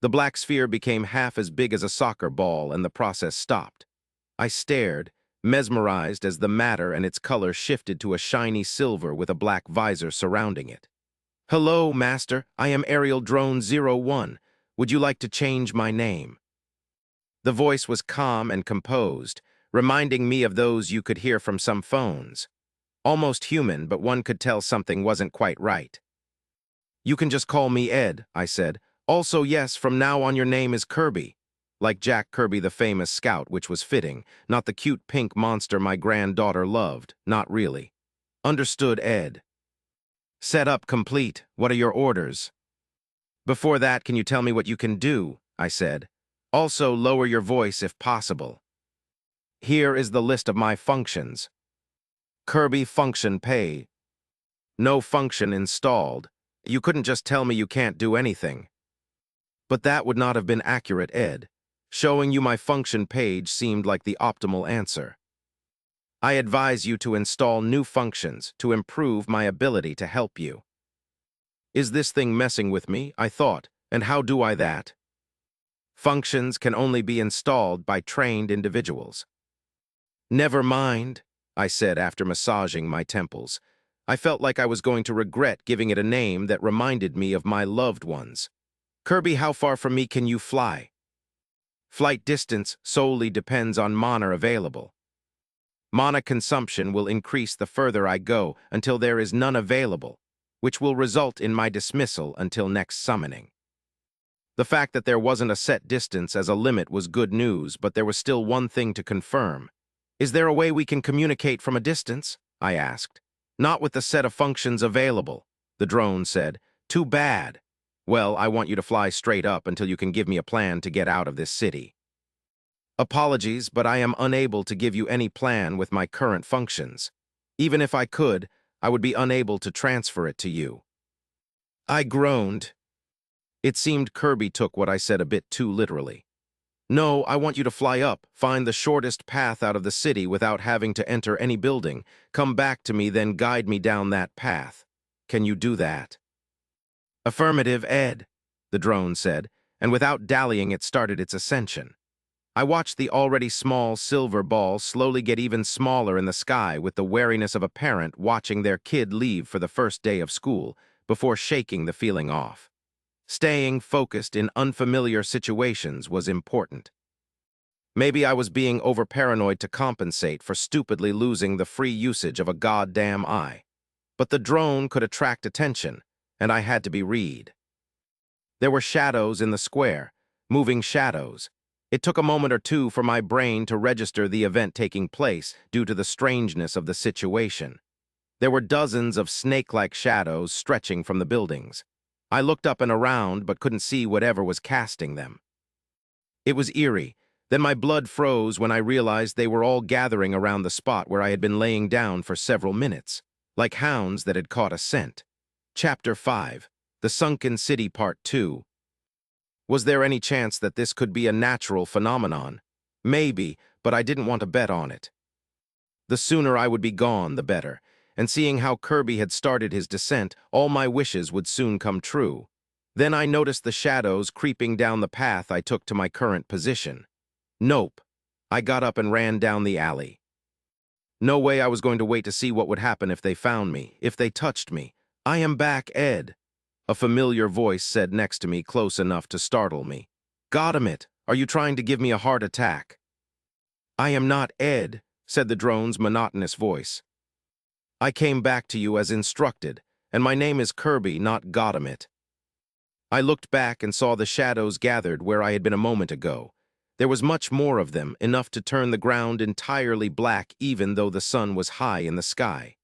The black sphere became half as big as a soccer ball, and the process stopped. I stared, mesmerized as the matter and its color shifted to a shiny silver with a black visor surrounding it. Hello, Master. I am Aerial Drone 01. Would you like to change my name? The voice was calm and composed, reminding me of those you could hear from some phones. Almost human, but one could tell something wasn't quite right. You can just call me Ed, I said. Also, yes, from now on your name is Kirby. Like Jack Kirby, the famous scout, which was fitting, not the cute pink monster my granddaughter loved, not really. Understood, Ed. Setup complete. What are your orders? Before that, can you tell me what you can do? I said. Also, lower your voice if possible. Here is the list of my functions. Kirby function pay. No function installed. You couldn't just tell me you can't do anything. But that would not have been accurate, Ed. Showing you my function page seemed like the optimal answer. I advise you to install new functions to improve my ability to help you. Is this thing messing with me? I thought, and how do I that? Functions can only be installed by trained individuals. Never mind, I said after massaging my temples. I felt like I was going to regret giving it a name that reminded me of my loved ones. Kirby, how far from me can you fly? Flight distance solely depends on mana available. Mana consumption will increase the further I go until there is none available, which will result in my dismissal until next summoning. The fact that there wasn't a set distance as a limit was good news, but there was still one thing to confirm. Is there a way we can communicate from a distance? I asked. Not with the set of functions available, the drone said. Too bad. Well, I want you to fly straight up until you can give me a plan to get out of this city. Apologies, but I am unable to give you any plan with my current functions. Even if I could, I would be unable to transfer it to you. I groaned. It seemed Kirby took what I said a bit too literally. No, I want you to fly up, find the shortest path out of the city without having to enter any building, come back to me, then guide me down that path. Can you do that? Affirmative, Ed, the drone said, and without dallying it started its ascension. I watched the already small silver ball slowly get even smaller in the sky with the wariness of a parent watching their kid leave for the first day of school before shaking the feeling off. Staying focused in unfamiliar situations was important. Maybe I was being over-paranoid to compensate for stupidly losing the free usage of a goddamn eye. But the drone could attract attention, and I had to be read. There were shadows in the square, moving shadows. It took a moment or two for my brain to register the event taking place due to the strangeness of the situation. There were dozens of snake-like shadows stretching from the buildings. I looked up and around but couldn't see whatever was casting them. It was eerie. Then my blood froze when I realized they were all gathering around the spot where I had been laying down for several minutes, like hounds that had caught a scent. Chapter 5, The Sunken City Part 2. Was there any chance that this could be a natural phenomenon? Maybe, but I didn't want to bet on it. The sooner I would be gone, the better, and seeing how Kirby had started his descent, all my wishes would soon come true. Then I noticed the shadows creeping down the path I took to my current position. Nope. I got up and ran down the alley. No way I was going to wait to see what would happen if they found me, if they touched me. I am back, Ed. A familiar voice said next to me, close enough to startle me. Goddammit, are you trying to give me a heart attack? I am not Ed, said the drone's monotonous voice. I came back to you as instructed, and my name is Kirby, not Goddammit. I looked back and saw the shadows gathered where I had been a moment ago. There was much more of them, enough to turn the ground entirely black even though the sun was high in the sky.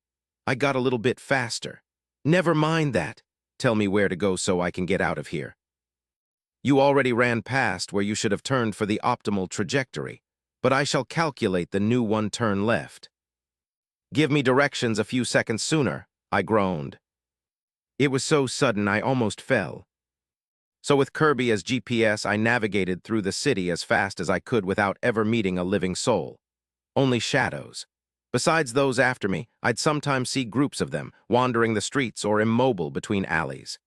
I got a little bit faster. Never mind that. Tell me where to go so I can get out of here. You already ran past where you should have turned for the optimal trajectory, but I shall calculate the new one turn left. Give me directions a few seconds sooner, I groaned. It was so sudden I almost fell. So with Kirby as GPS, I navigated through the city as fast as I could without ever meeting a living soul. Only shadows. Besides those after me, I'd sometimes see groups of them, wandering the streets or immobile between alleys.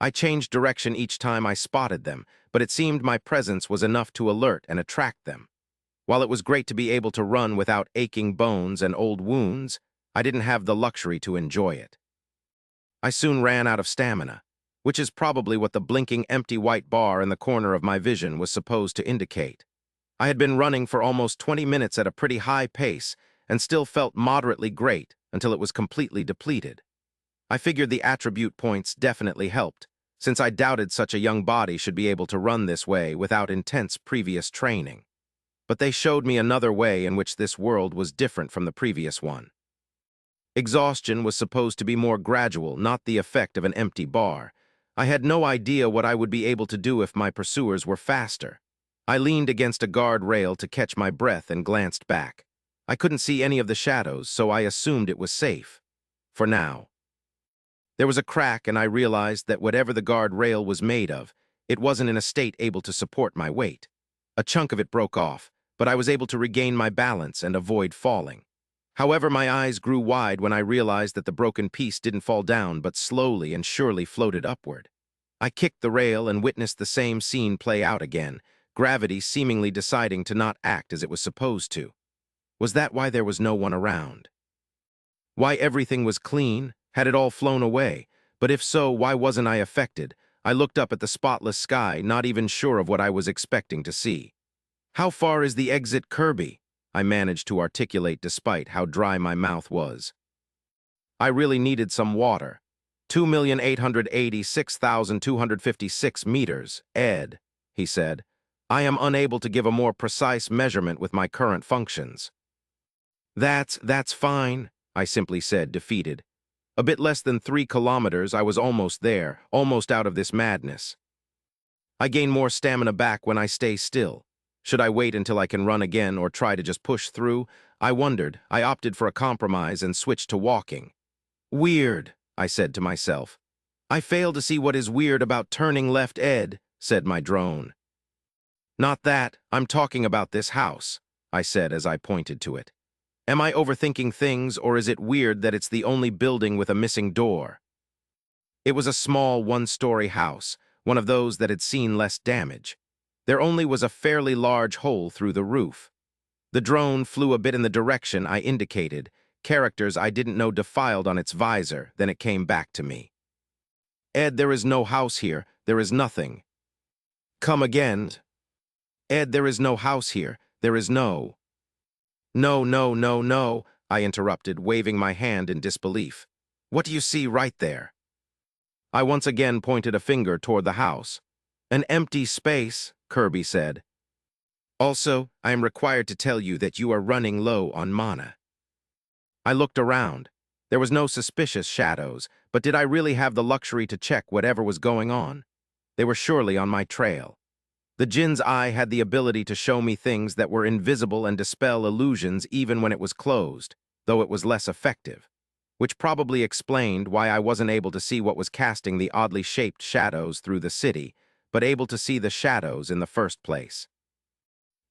I changed direction each time I spotted them, but it seemed my presence was enough to alert and attract them. While it was great to be able to run without aching bones and old wounds, I didn't have the luxury to enjoy it. I soon ran out of stamina, which is probably what the blinking empty white bar in the corner of my vision was supposed to indicate. I had been running for almost 20 minutes at a pretty high pace and still felt moderately great until it was completely depleted. I figured the attribute points definitely helped, since I doubted such a young body should be able to run this way without intense previous training. But they showed me another way in which this world was different from the previous one. Exhaustion was supposed to be more gradual, not the effect of an empty bar. I had no idea what I would be able to do if my pursuers were faster. I leaned against a guard rail to catch my breath and glanced back. I couldn't see any of the shadows, so I assumed it was safe. For now. There was a crack, and I realized that whatever the guard rail was made of, it wasn't in a state able to support my weight. A chunk of it broke off, but I was able to regain my balance and avoid falling. However, my eyes grew wide when I realized that the broken piece didn't fall down but slowly and surely floated upward. I kicked the rail and witnessed the same scene play out again, gravity seemingly deciding to not act as it was supposed to. Was that why there was no one around? Why everything was clean? Had it all flown away? But if so, why wasn't I affected? I looked up at the spotless sky, not even sure of what I was expecting to see. How far is the exit, Kirby? I managed to articulate despite how dry my mouth was. I really needed some water. 2,886,256 meters, Ed, he said. I am unable to give a more precise measurement with my current functions. That's fine, I simply said, defeated. A bit less than 3 kilometers, I was almost there, almost out of this madness. I gain more stamina back when I stay still. Should I wait until I can run again or try to just push through? I wondered. I opted for a compromise and switched to walking. Weird, I said to myself. I fail to see what is weird about turning left, Ed, said my drone. Not that, I'm talking about this house, I said as I pointed to it. Am I overthinking things, or is it weird that it's the only building with a missing door? It was a small one-story house, one of those that had seen less damage. There only was a fairly large hole through the roof. The drone flew a bit in the direction I indicated, characters I didn't know defiled on its visor, then it came back to me. Ed, there is no house here, there is nothing. Come again. Ed, there is no house here, there is no. No, no, no, no, I interrupted, waving my hand in disbelief. What do you see right there? I once again pointed a finger toward the house. An empty space, Kirby said. Also, I am required to tell you that you are running low on mana. I looked around. There was no suspicious shadows, but did I really have the luxury to check whatever was going on? They were surely on my trail. The Jinn's eye had the ability to show me things that were invisible and dispel illusions even when it was closed, though it was less effective, which probably explained why I wasn't able to see what was casting the oddly shaped shadows through the city, but able to see the shadows in the first place.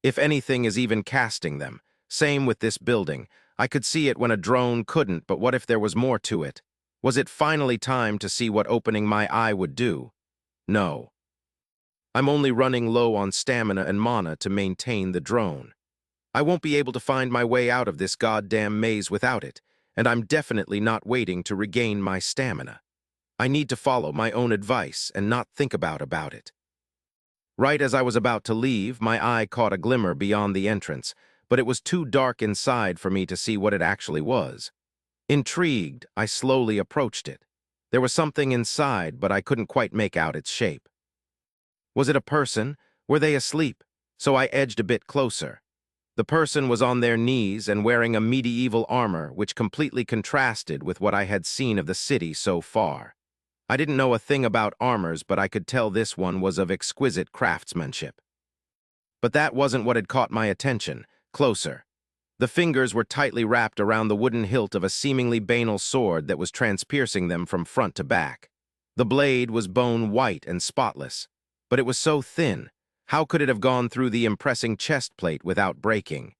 If anything is even casting them, same with this building. I could see it when a drone couldn't, but what if there was more to it? Was it finally time to see what opening my eye would do? No. I'm only running low on stamina and mana to maintain the drone. I won't be able to find my way out of this goddamn maze without it, and I'm definitely not waiting to regain my stamina. I need to follow my own advice and not think about it. Right as I was about to leave, my eye caught a glimmer beyond the entrance, but it was too dark inside for me to see what it actually was. Intrigued, I slowly approached it. There was something inside, but I couldn't quite make out its shape. Was it a person? Were they asleep? So I edged a bit closer. The person was on their knees and wearing a medieval armor, which completely contrasted with what I had seen of the city so far. I didn't know a thing about armors, but I could tell this one was of exquisite craftsmanship. But that wasn't what had caught my attention. Closer. The fingers were tightly wrapped around the wooden hilt of a seemingly banal sword that was transpiercing them from front to back. The blade was bone white and spotless, but it was so thin. How could it have gone through the impressing chest plate without breaking?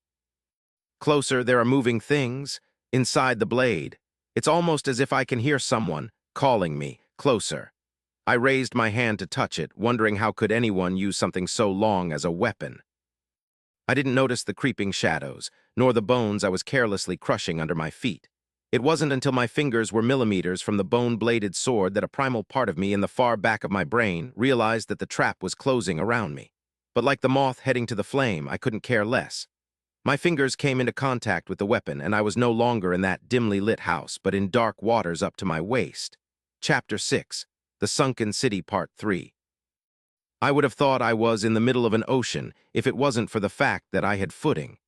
Closer, there are moving things inside the blade. It's almost as if I can hear someone calling me. Closer. I raised my hand to touch it, wondering how could anyone use something so long as a weapon. I didn't notice the creeping shadows, nor the bones I was carelessly crushing under my feet. It wasn't until my fingers were millimeters from the bone-bladed sword that a primal part of me in the far back of my brain realized that the trap was closing around me. But like the moth heading to the flame, I couldn't care less. My fingers came into contact with the weapon, and I was no longer in that dimly lit house, but in dark waters up to my waist. Chapter 6, The Sunken City Part 3. I would have thought I was in the middle of an ocean if it wasn't for the fact that I had footing,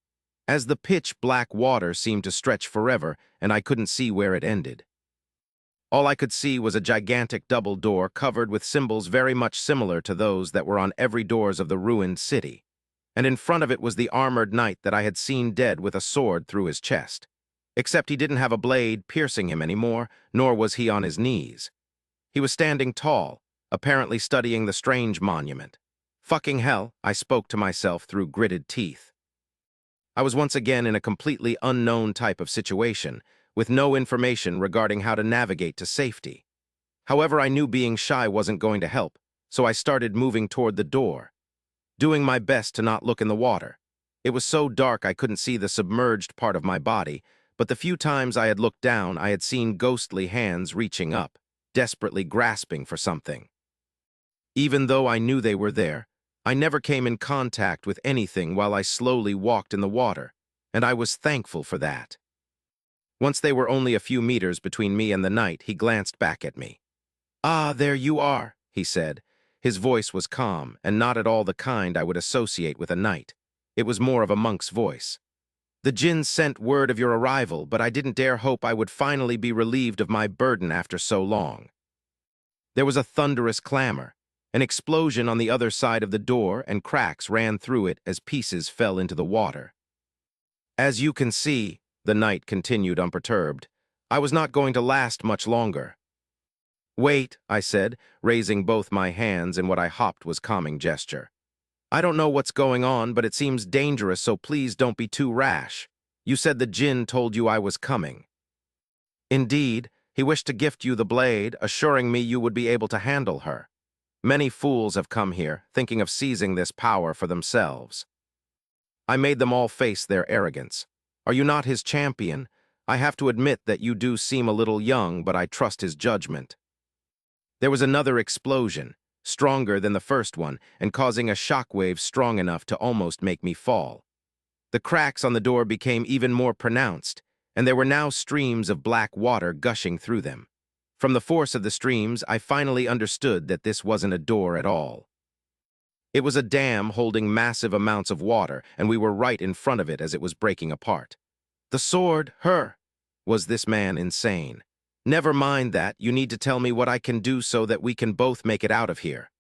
as the pitch-black water seemed to stretch forever and I couldn't see where it ended. All I could see was a gigantic double door covered with symbols very much similar to those that were on every doors of the ruined city, and in front of it was the armored knight that I had seen dead with a sword through his chest. Except he didn't have a blade piercing him anymore, nor was he on his knees. He was standing tall, apparently studying the strange monument. Fucking hell, I spoke to myself through gritted teeth. I was once again in a completely unknown type of situation, with no information regarding how to navigate to safety. However, I knew being shy wasn't going to help, so I started moving toward the door, doing my best to not look in the water. It was so dark I couldn't see the submerged part of my body, but the few times I had looked down, I had seen ghostly hands reaching up, desperately grasping for something. Even though I knew they were there, I never came in contact with anything while I slowly walked in the water, and I was thankful for that. Once they were only a few meters between me and the knight, he glanced back at me. "Ah, there you are," he said. His voice was calm, and not at all the kind I would associate with a knight. It was more of a monk's voice. The Jinn sent word of your arrival, but I didn't dare hope I would finally be relieved of my burden after so long. There was a thunderous clamor. An explosion on the other side of the door, and cracks ran through it as pieces fell into the water. As you can see, the knight continued unperturbed, I was not going to last much longer. Wait, I said, raising both my hands in what I hoped was calming gesture. I don't know what's going on, but it seems dangerous, so please don't be too rash. You said the Jinn told you I was coming. Indeed, he wished to gift you the blade, assuring me you would be able to handle her. Many fools have come here, thinking of seizing this power for themselves. I made them all face their arrogance. Are you not his champion? I have to admit that you do seem a little young, but I trust his judgment. There was another explosion, stronger than the first one, and causing a shockwave strong enough to almost make me fall. The cracks on the door became even more pronounced, and there were now streams of black water gushing through them. From the force of the streams, I finally understood that this wasn't a door at all. It was a dam holding massive amounts of water, and we were right in front of it as it was breaking apart. The sword, her! Was this man insane? Never mind that, you need to tell me what I can do so that we can both make it out of here.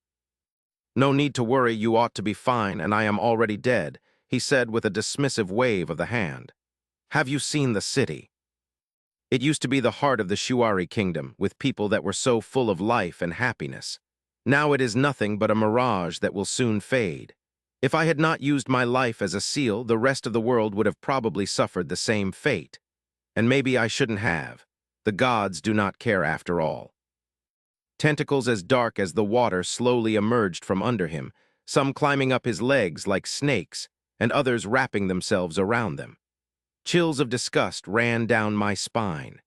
No need to worry, you ought to be fine, and I am already dead, he said with a dismissive wave of the hand. Have you seen the city? It used to be the heart of the Shuari kingdom, with people that were so full of life and happiness. Now it is nothing but a mirage that will soon fade. If I had not used my life as a seal, the rest of the world would have probably suffered the same fate. And maybe I shouldn't have. The gods do not care after all. Tentacles as dark as the water slowly emerged from under him, some climbing up his legs like snakes, and others wrapping themselves around them. Chills of disgust ran down my spine.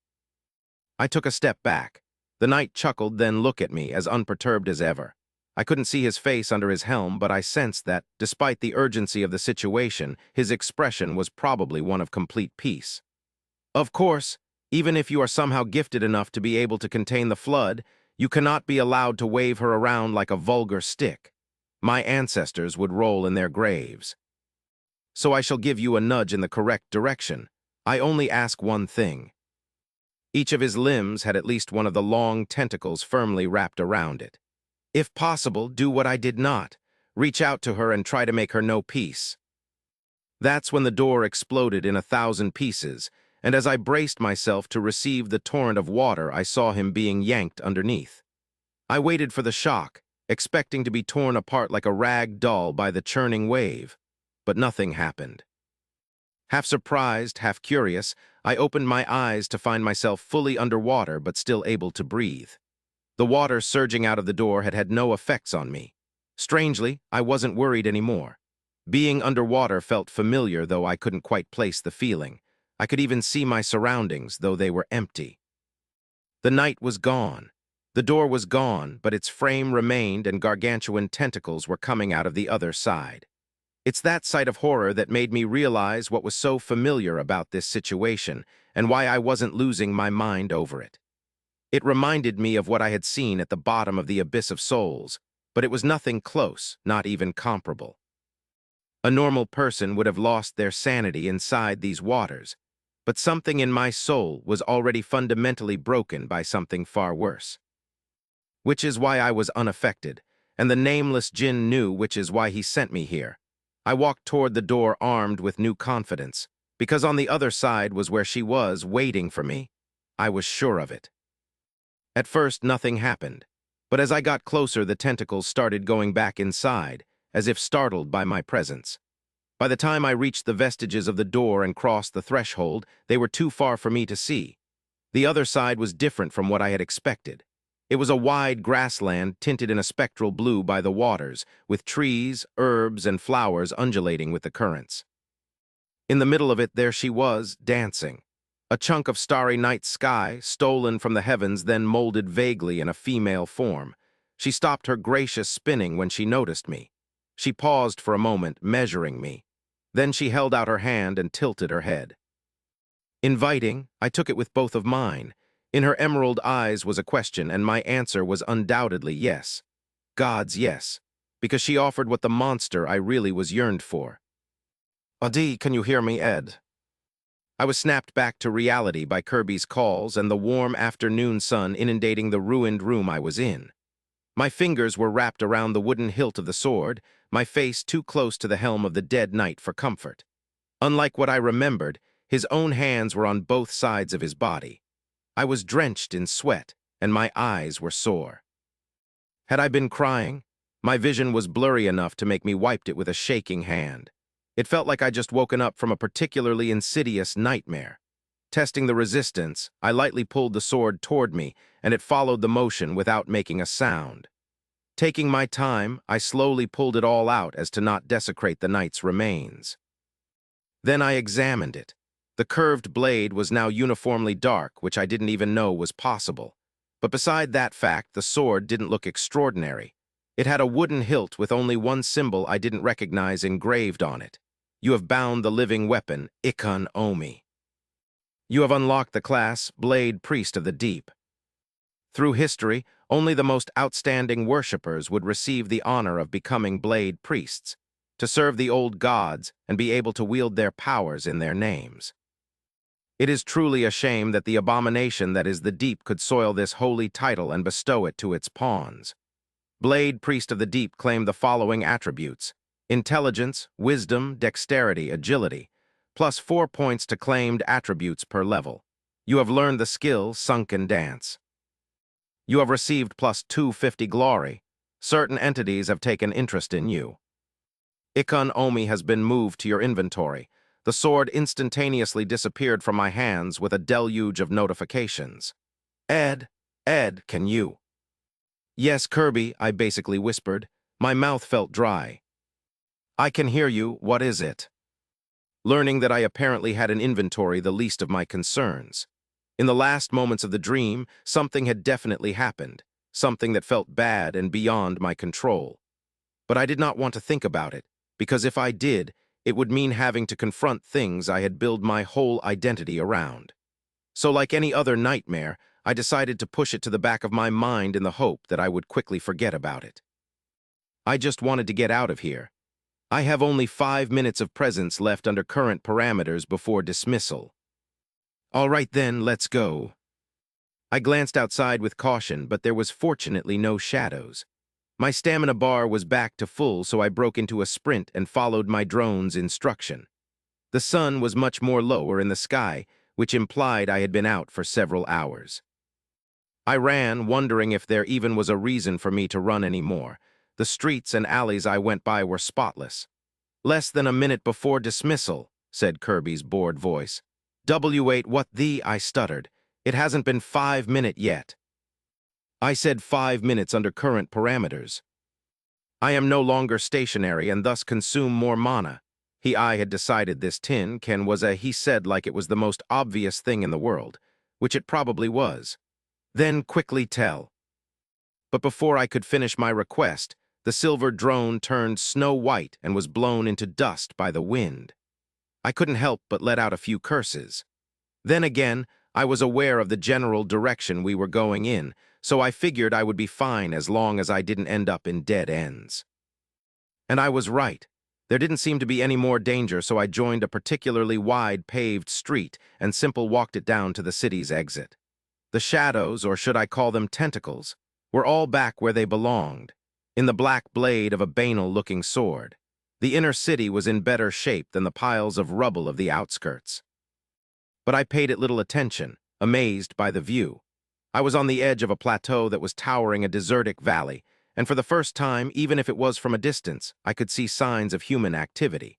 I took a step back. The knight chuckled, then looked at me as unperturbed as ever. I couldn't see his face under his helm, but I sensed that, despite the urgency of the situation, his expression was probably one of complete peace. Of course, even if you are somehow gifted enough to be able to contain the flood, you cannot be allowed to wave her around like a vulgar stick. My ancestors would roll in their graves. So I shall give you a nudge in the correct direction. I only ask one thing. Each of his limbs had at least one of the long tentacles firmly wrapped around it. If possible, do what I did not. Reach out to her and try to make her know peace. That's when the door exploded in 1,000 pieces, and as I braced myself to receive the torrent of water, I saw him being yanked underneath. I waited for the shock, expecting to be torn apart like a rag doll by the churning wave, but nothing happened. Half surprised, half curious, I opened my eyes to find myself fully underwater but still able to breathe. The water surging out of the door had had no effects on me. Strangely, I wasn't worried anymore. Being underwater felt familiar, though I couldn't quite place the feeling. I could even see my surroundings, though they were empty. The night was gone. The door was gone, but its frame remained and gargantuan tentacles were coming out of the other side. It's that sight of horror that made me realize what was so familiar about this situation and why I wasn't losing my mind over it. It reminded me of what I had seen at the bottom of the Abyss of Souls, but it was nothing close, not even comparable. A normal person would have lost their sanity inside these waters, but something in my soul was already fundamentally broken by something far worse. Which is why I was unaffected, and the nameless Jinn knew, which is why he sent me here. I walked toward the door armed with new confidence, because on the other side was where she was, waiting for me. I was sure of it. At first, nothing happened, but as I got closer, the tentacles started going back inside, as if startled by my presence. By the time I reached the vestiges of the door and crossed the threshold, they were too far for me to see. The other side was different from what I had expected. It was a wide grassland tinted in a spectral blue by the waters, with trees, herbs, and flowers undulating with the currents. In the middle of it, there she was, dancing. A chunk of starry night sky, stolen from the heavens, then molded vaguely in a female form. She stopped her gracious spinning when she noticed me. She paused for a moment, measuring me. Then she held out her hand and tilted her head. Inviting, I took it with both of mine. In her emerald eyes was a question, and my answer was undoubtedly yes. God's yes, because she offered what the monster I really was yearned for. Adi, can you hear me, Ed? I was snapped back to reality by Kirby's calls and the warm afternoon sun inundating the ruined room I was in. My fingers were wrapped around the wooden hilt of the sword, my face too close to the helm of the dead knight for comfort. Unlike what I remembered, his own hands were on both sides of his body. I was drenched in sweat, and my eyes were sore. Had I been crying? My vision was blurry enough to make me wipe it with a shaking hand. It felt like I'd just woken up from a particularly insidious nightmare. Testing the resistance, I lightly pulled the sword toward me, and it followed the motion without making a sound. Taking my time, I slowly pulled it all out as to not desecrate the knight's remains. Then I examined it. The curved blade was now uniformly dark, which I didn't even know was possible. But beside that fact, the sword didn't look extraordinary. It had a wooden hilt with only one symbol I didn't recognize engraved on it. You have bound the living weapon, Ikon Omi. You have unlocked the class, Blade Priest of the Deep. Through history, only the most outstanding worshippers would receive the honor of becoming Blade Priests, to serve the old gods and be able to wield their powers in their names. It is truly a shame that the abomination that is the Deep could soil this holy title and bestow it to its pawns. Blade Priest of the Deep claimed the following attributes: intelligence, wisdom, dexterity, agility, plus 4 points to claimed attributes per level. You have learned the skill Sunken Dance. You have received plus 250 glory. Certain entities have taken interest in you. Ikon Omi has been moved to your inventory. The sword instantaneously disappeared from my hands with a deluge of notifications. Ed, can you? Yes, Kirby, I basically whispered. My mouth felt dry. I can hear you, what is it? Learning that I apparently had an inventory the least of my concerns. In the last moments of the dream, something had definitely happened, something that felt bad and beyond my control. But I did not want to think about it, because if I did, it would mean having to confront things I had built my whole identity around. So like any other nightmare, I decided to push it to the back of my mind in the hope that I would quickly forget about it. I just wanted to get out of here. I have only 5 minutes of presence left under current parameters before dismissal. All right then, let's go. I glanced outside with caution, but there was fortunately no shadows. My stamina bar was back to full, so I broke into a sprint and followed my drone's instruction. The sun was much more lower in the sky, which implied I had been out for several hours. I ran, wondering if there even was a reason for me to run anymore. The streets and alleys I went by were spotless. Less than a minute before dismissal, said Kirby's bored voice. W8 what the, I stuttered. It hasn't been 5 minutes yet. I said 5 minutes under current parameters. I am no longer stationary and thus consume more mana. I had decided this tin can was a he said like it was the most obvious thing in the world, which it probably was. Then quickly tell. But before I could finish my request, the silver drone turned snow white and was blown into dust by the wind. I couldn't help but let out a few curses. Then again, I was aware of the general direction we were going in, so I figured I would be fine as long as I didn't end up in dead ends. And I was right. There didn't seem to be any more danger, so I joined a particularly wide paved street and simple walked it down to the city's exit. The shadows, or should I call them tentacles, were all back where they belonged, in the black blade of a banal-looking sword. The inner city was in better shape than the piles of rubble of the outskirts. But I paid it little attention, amazed by the view. I was on the edge of a plateau that was towering a desertic valley, and for the first time, even if it was from a distance, I could see signs of human activity.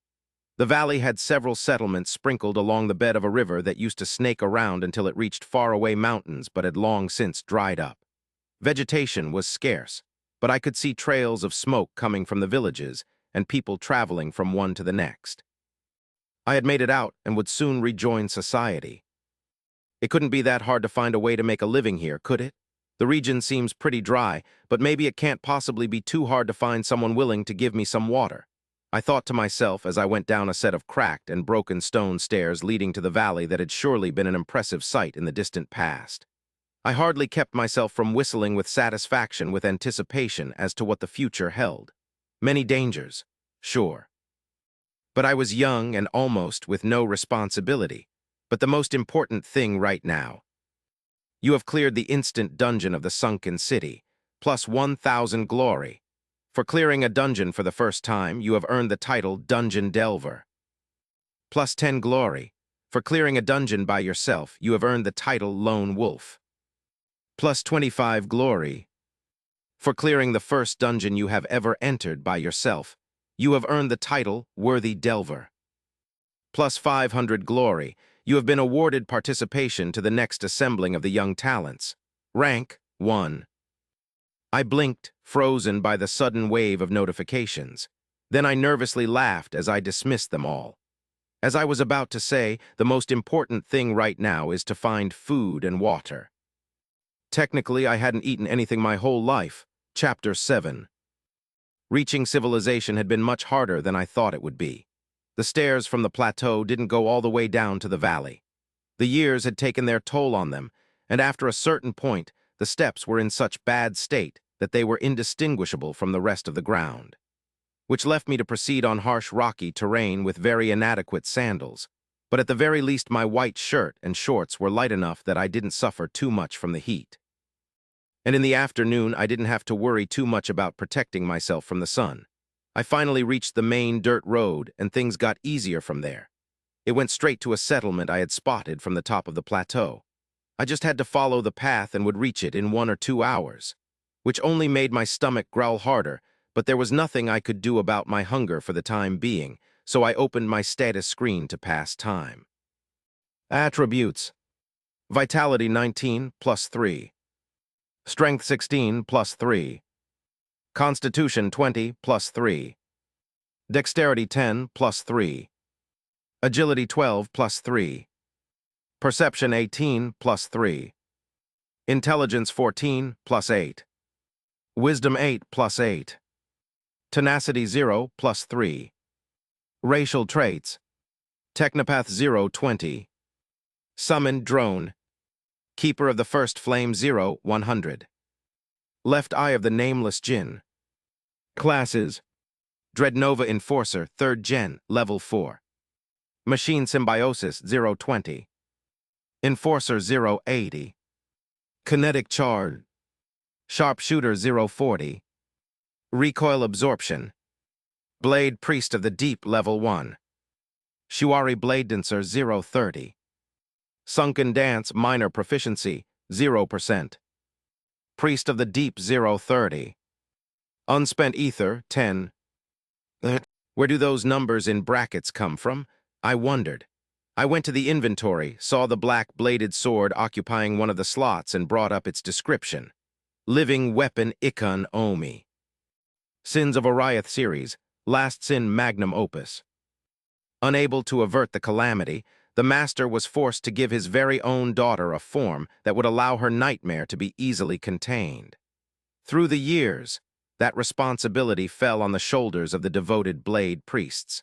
The valley had several settlements sprinkled along the bed of a river that used to snake around until it reached faraway mountains but had long since dried up. Vegetation was scarce, but I could see trails of smoke coming from the villages and people traveling from one to the next. I had made it out and would soon rejoin society. It couldn't be that hard to find a way to make a living here, could it? The region seems pretty dry, but maybe it can't possibly be too hard to find someone willing to give me some water. I thought to myself as I went down a set of cracked and broken stone stairs leading to the valley that had surely been an impressive sight in the distant past. I hardly kept myself from whistling with satisfaction with anticipation as to what the future held. Many dangers, sure. But I was young and almost with no responsibility. But the most important thing right now. You have cleared the instant dungeon of the sunken city, plus 1,000 glory. For clearing a dungeon for the first time, you have earned the title Dungeon Delver. Plus 10 glory. For clearing a dungeon by yourself, you have earned the title Lone Wolf. Plus 25 glory. For clearing the first dungeon you have ever entered by yourself, you have earned the title Worthy Delver. Plus 500 glory. You have been awarded participation to the next assembling of the young talents. Rank 1. I blinked, frozen by the sudden wave of notifications. Then I nervously laughed as I dismissed them all. As I was about to say, the most important thing right now is to find food and water. Technically, I hadn't eaten anything my whole life. Chapter 7. Reaching civilization had been much harder than I thought it would be. The stairs from the plateau didn't go all the way down to the valley. The years had taken their toll on them, and after a certain point, the steps were in such bad state that they were indistinguishable from the rest of the ground, which left me to proceed on harsh rocky terrain with very inadequate sandals. But at the very least my white shirt and shorts were light enough that I didn't suffer too much from the heat. And in the afternoon, I didn't have to worry too much about protecting myself from the sun. I finally reached the main dirt road, and things got easier from there. It went straight to a settlement I had spotted from the top of the plateau. I just had to follow the path and would reach it in 1 or 2 hours, which only made my stomach growl harder, but there was nothing I could do about my hunger for the time being, so I opened my status screen to pass time. Attributes. Vitality 19 plus 3. Strength 16 plus 3. Constitution 20 plus 3. Dexterity 10 plus 3. Agility 12 plus 3. Perception 18 plus 3. Intelligence 14 plus 8. Wisdom 8 plus 8. Tenacity 0 plus 3. Racial traits. Technopath 0 20. Summoned drone. Keeper of the first flame 0 100. Left eye of the nameless Jinn. Classes. Dreadnova Enforcer 3rd Gen, Level 4. Machine Symbiosis 020. Enforcer 080. Kinetic Charge. Sharpshooter 040. Recoil Absorption. Blade Priest of the Deep Level 1. Shuari Blade Dancer 030. Sunken Dance Minor Proficiency 0%. Priest of the Deep 030. Unspent Ether 10. Where do those numbers in brackets come from? I wondered. I went to the inventory, saw the black-bladed sword occupying one of the slots and brought up its description. Living Weapon Ikon Omi. Sins of Oriath Series, Last Sin Magnum Opus. Unable to avert the calamity, the master was forced to give his very own daughter a form that would allow her nightmare to be easily contained. Through the years, that responsibility fell on the shoulders of the devoted Blade priests.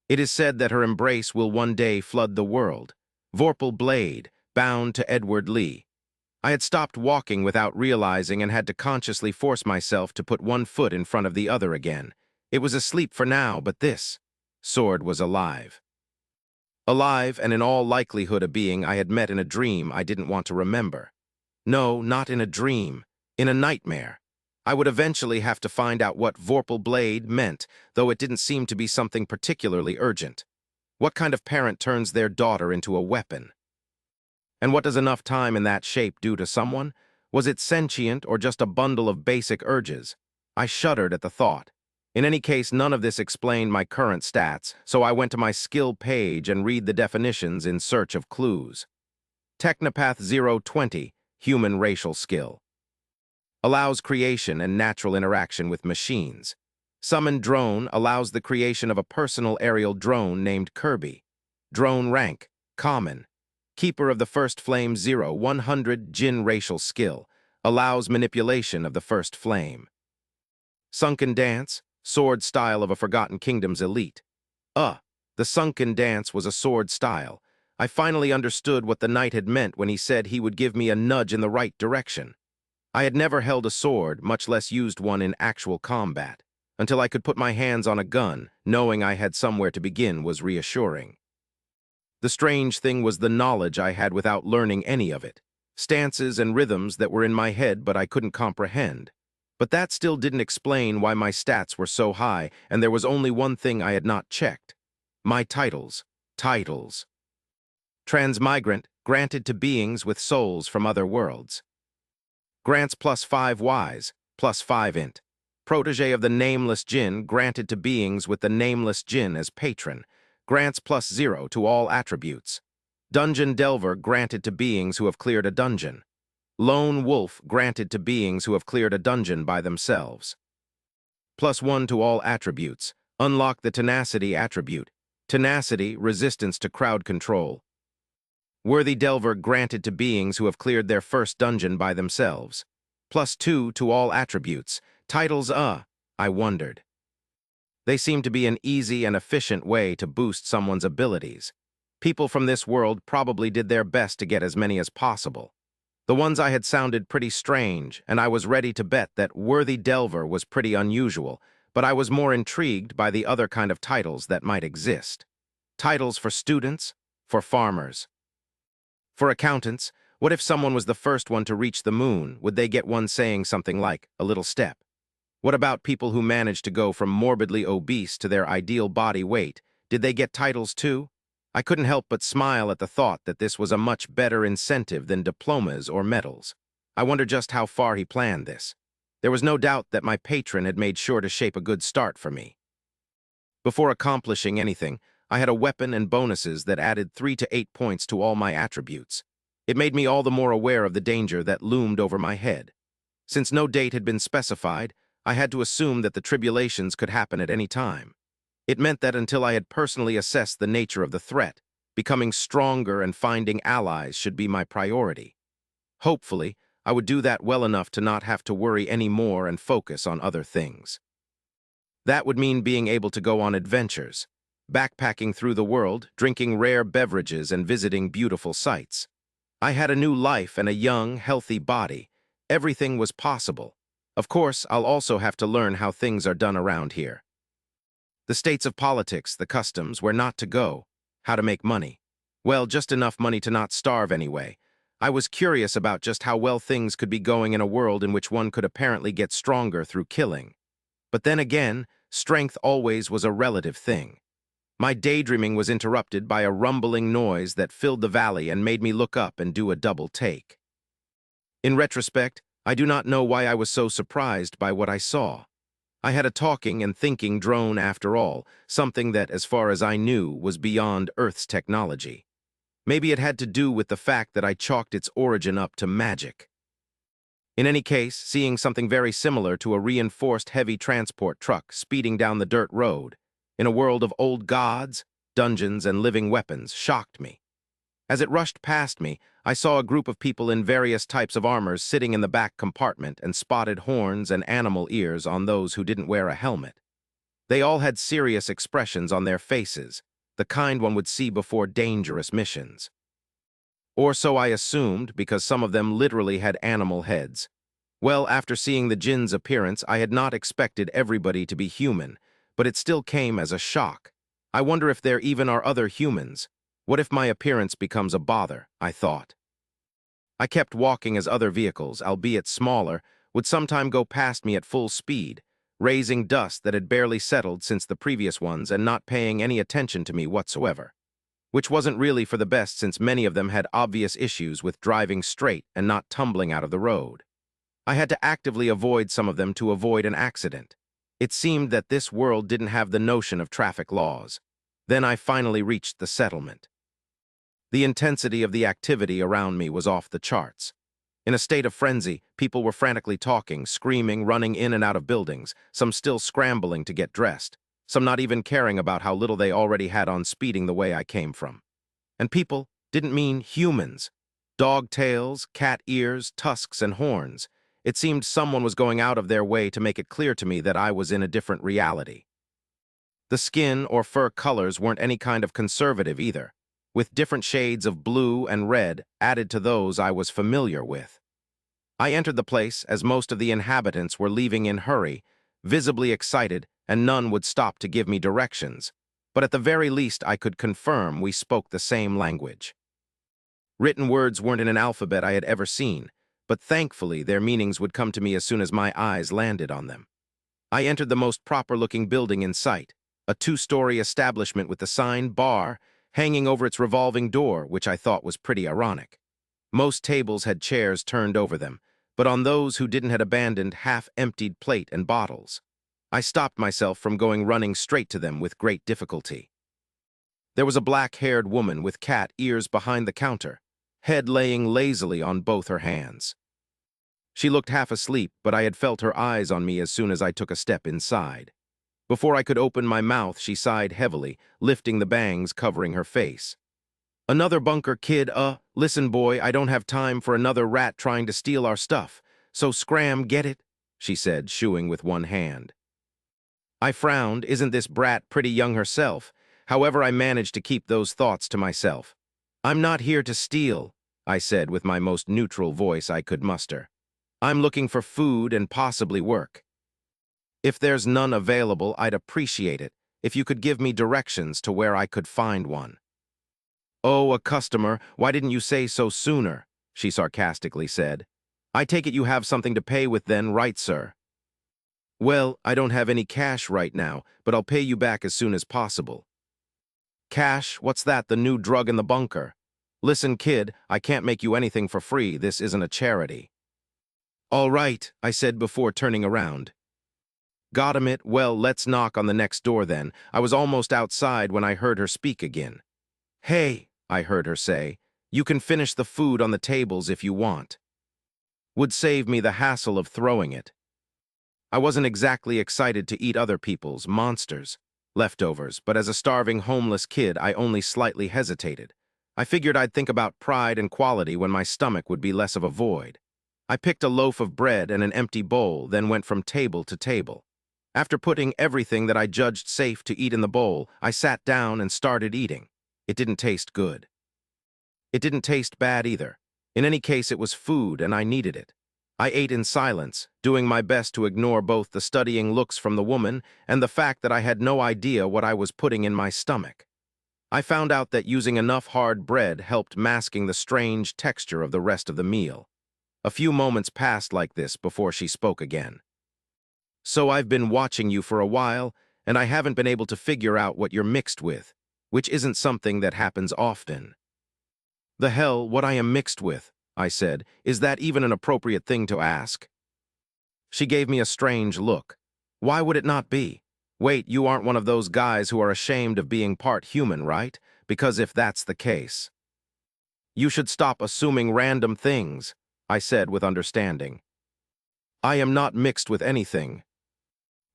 It is said that her embrace will one day flood the world. Vorpal Blade, bound to Edward Lee. I had stopped walking without realizing and had to consciously force myself to put one foot in front of the other again. It was asleep for now, but this sword was alive. Alive, and in all likelihood a being I had met in a dream I didn't want to remember. No, not in a dream, in a nightmare. I would eventually have to find out what Vorpal Blade meant, though it didn't seem to be something particularly urgent. What kind of parent turns their daughter into a weapon? And what does enough time in that shape do to someone? Was it sentient or just a bundle of basic urges? I shuddered at the thought. In any case, none of this explained my current stats, so I went to my skill page and read the definitions in search of clues. Technopath 020, Human Racial Skill. Allows creation and natural interaction with machines. Summoned Drone allows the creation of a personal aerial drone named Kirby. Drone rank, Common. Keeper of the First Flame 100 Jinn Racial Skill. Allows manipulation of the First Flame. Sunken Dance, sword style of a Forgotten Kingdom's elite. The Sunken Dance was a sword style. I finally understood what the knight had meant when he said he would give me a nudge in the right direction. I had never held a sword, much less used one in actual combat. Until I could put my hands on a gun, knowing I had somewhere to begin was reassuring. The strange thing was the knowledge I had without learning any of it. Stances and rhythms that were in my head but I couldn't comprehend. But that still didn't explain why my stats were so high, and there was only one thing I had not checked. My titles. Titles. Transmigrant, granted to beings with souls from other worlds. Grants +5 Ys, +5 int. Protege of the nameless Jinn, granted to beings with the nameless Jinn as patron. Grants +0 to all attributes. Dungeon Delver, granted to beings who have cleared a dungeon. Lone Wolf, granted to beings who have cleared a dungeon by themselves. +1 to all attributes. Unlock the Tenacity attribute. Tenacity, resistance to crowd control. Worthy Delver, granted to beings who have cleared their first dungeon by themselves. +2 to all attributes. Titles, I wondered. They seem to be an easy and efficient way to boost someone's abilities. People from this world probably did their best to get as many as possible. The ones I had sounded pretty strange, and I was ready to bet that Worthy Delver was pretty unusual, but I was more intrigued by the other kind of titles that might exist. Titles for students, for farmers. For accountants, what if someone was the first one to reach the moon? Would they get one saying something like, a little step? What about people who managed to go from morbidly obese to their ideal body weight? Did they get titles too? I couldn't help but smile at the thought that this was a much better incentive than diplomas or medals. I wonder just how far he planned this. There was no doubt that my patron had made sure to shape a good start for me. Before accomplishing anything, I had a weapon and bonuses that added 3 to 8 points to all my attributes. It made me all the more aware of the danger that loomed over my head. Since no date had been specified, I had to assume that the tribulations could happen at any time. It meant that until I had personally assessed the nature of the threat, becoming stronger and finding allies should be my priority. Hopefully, I would do that well enough to not have to worry any more and focus on other things. That would mean being able to go on adventures, backpacking through the world, drinking rare beverages, and visiting beautiful sights. I had a new life and a young, healthy body. Everything was possible. Of course, I'll also have to learn how things are done around here. The states of politics, the customs, where not to go, how to make money. Well, just enough money to not starve anyway. I was curious about just how well things could be going in a world in which one could apparently get stronger through killing. But then again, strength always was a relative thing. My daydreaming was interrupted by a rumbling noise that filled the valley and made me look up and do a double take. In retrospect, I do not know why I was so surprised by what I saw. I had a talking and thinking drone after all, something that, as far as I knew, was beyond Earth's technology. Maybe it had to do with the fact that I chalked its origin up to magic. In any case, seeing something very similar to a reinforced heavy transport truck speeding down the dirt road, in a world of old gods, dungeons, and living weapons, shocked me. As it rushed past me, I saw a group of people in various types of armors sitting in the back compartment and spotted horns and animal ears on those who didn't wear a helmet. They all had serious expressions on their faces, the kind one would see before dangerous missions. Or so I assumed, because some of them literally had animal heads. Well, after seeing the Jinn's appearance, I had not expected everybody to be human, but it still came as a shock. I wonder if there even are other humans. What if my appearance becomes a bother, I thought. I kept walking as other vehicles, albeit smaller, would sometime go past me at full speed, raising dust that had barely settled since the previous ones and not paying any attention to me whatsoever. Which wasn't really for the best since many of them had obvious issues with driving straight and not tumbling out of the road. I had to actively avoid some of them to avoid an accident. It seemed that this world didn't have the notion of traffic laws. Then I finally reached the settlement. The intensity of the activity around me was off the charts. In a state of frenzy, people were frantically talking, screaming, running in and out of buildings, some still scrambling to get dressed, some not even caring about how little they already had on speeding the way I came from. And people didn't mean humans. Dog tails, cat ears, tusks, and horns. It seemed someone was going out of their way to make it clear to me that I was in a different reality. The skin or fur colors weren't any kind of conservative either, with different shades of blue and red added to those I was familiar with. I entered the place as most of the inhabitants were leaving in hurry, visibly excited, and none would stop to give me directions. but at the very least I could confirm we spoke the same language. Written words weren't in an alphabet I had ever seen, but thankfully their meanings would come to me as soon as my eyes landed on them. I entered the most proper-looking building in sight, a two-story establishment with the sign "Bar" hanging over its revolving door, which I thought was pretty ironic. Most tables had chairs turned over them, but on those who didn't had abandoned half-emptied plate and bottles. I stopped myself from going running straight to them with great difficulty. There was a black-haired woman with cat ears behind the counter, head laying lazily on both her hands. She looked half asleep, but I had felt her eyes on me as soon as I took a step inside. Before I could open my mouth, she sighed heavily, lifting the bangs covering her face. "Another bunker, kid, listen, boy, I don't have time for another rat trying to steal our stuff, so scram, get it?" she said, shooing with one hand. I frowned. Isn't this brat pretty young herself? However, I managed to keep those thoughts to myself. "I'm not here to steal," I said with my most neutral voice I could muster. "I'm looking for food and possibly work. If there's none available, I'd appreciate it if you could give me directions to where I could find one." "Oh, a customer, why didn't you say so sooner?" she sarcastically said. "I take it you have something to pay with then, right, sir?" "Well, I don't have any cash right now, but I'll pay you back as soon as possible." "Cash? What's that, the new drug in the bunker?" "Listen, kid, I can't make you anything for free. This isn't a charity." "All right," I said before turning around. "Got him it? Well, let's knock on the next door then." I was almost outside when I heard her speak again. "Hey," I heard her say, "you can finish the food on the tables if you want. Would save me the hassle of throwing it." I wasn't exactly excited to eat other people's leftovers, but as a starving homeless kid, I only slightly hesitated. I figured I'd think about pride and quality when my stomach would be less of a void. I picked a loaf of bread and an empty bowl, then went from table to table. After putting everything that I judged safe to eat in the bowl, I sat down and started eating. It didn't taste good. It didn't taste bad either. In any case, it was food and I needed it. I ate in silence, doing my best to ignore both the studying looks from the woman and the fact that I had no idea what I was putting in my stomach. I found out that using enough hard bread helped masking the strange texture of the rest of the meal. A few moments passed like this before she spoke again. "So I've been watching you for a while, and I haven't been able to figure out what you're mixed with, which isn't something that happens often." "The hell, what I am mixed with," I said. "Is that even an appropriate thing to ask?" She gave me a strange look. "Why would it not be? Wait, you aren't one of those guys who are ashamed of being part human, right? Because if that's the case, you should stop assuming random things," I said with understanding. "I am not mixed with anything.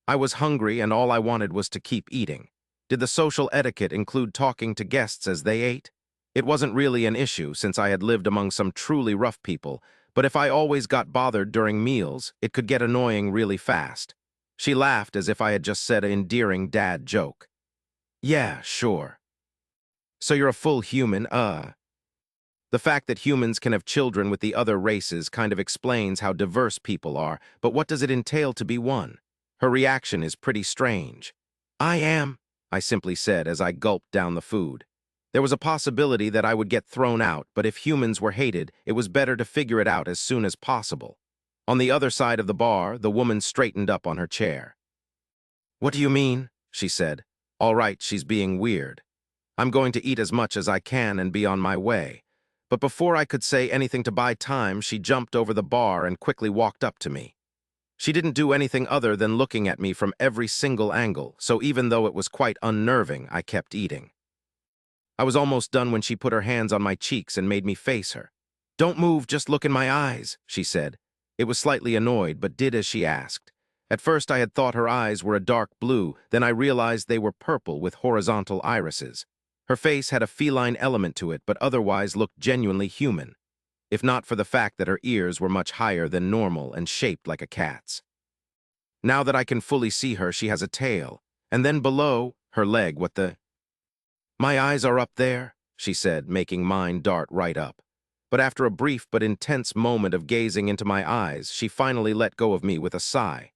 I was hungry and all I wanted was to keep eating. Did the social etiquette include talking to guests as they ate? It wasn't really an issue since I had lived among some truly rough people, but if I always got bothered during meals, it could get annoying really fast." She laughed as if I had just said an endearing dad joke. "Yeah, sure. So you're a full human. The fact that humans can have children with the other races kind of explains how diverse people are, but what does it entail to be one?" Her reaction is pretty strange. "I am," I simply said as I gulped down the food. There was a possibility that I would get thrown out, but if humans were hated, it was better to figure it out as soon as possible. On the other side of the bar, the woman straightened up on her chair. "What do you mean?" she said. "All right, she's being weird. I'm going to eat as much as I can and be on my way." But before I could say anything to buy time, she jumped over the bar and quickly walked up to me. She didn't do anything other than looking at me from every single angle, so even though it was quite unnerving, I kept eating. I was almost done when she put her hands on my cheeks and made me face her. "Don't move, just look in my eyes," she said. It was slightly annoyed, but did as she asked. At first I had thought her eyes were a dark blue, then I realized they were purple with horizontal irises. Her face had a feline element to it, but otherwise looked genuinely human, if not for the fact that her ears were much higher than normal and shaped like a cat's. Now that I can fully see her, she has a tail, and then below, her leg, what the— "My eyes are up there," she said, making mine dart right up. But after a brief but intense moment of gazing into my eyes, she finally let go of me with a sigh.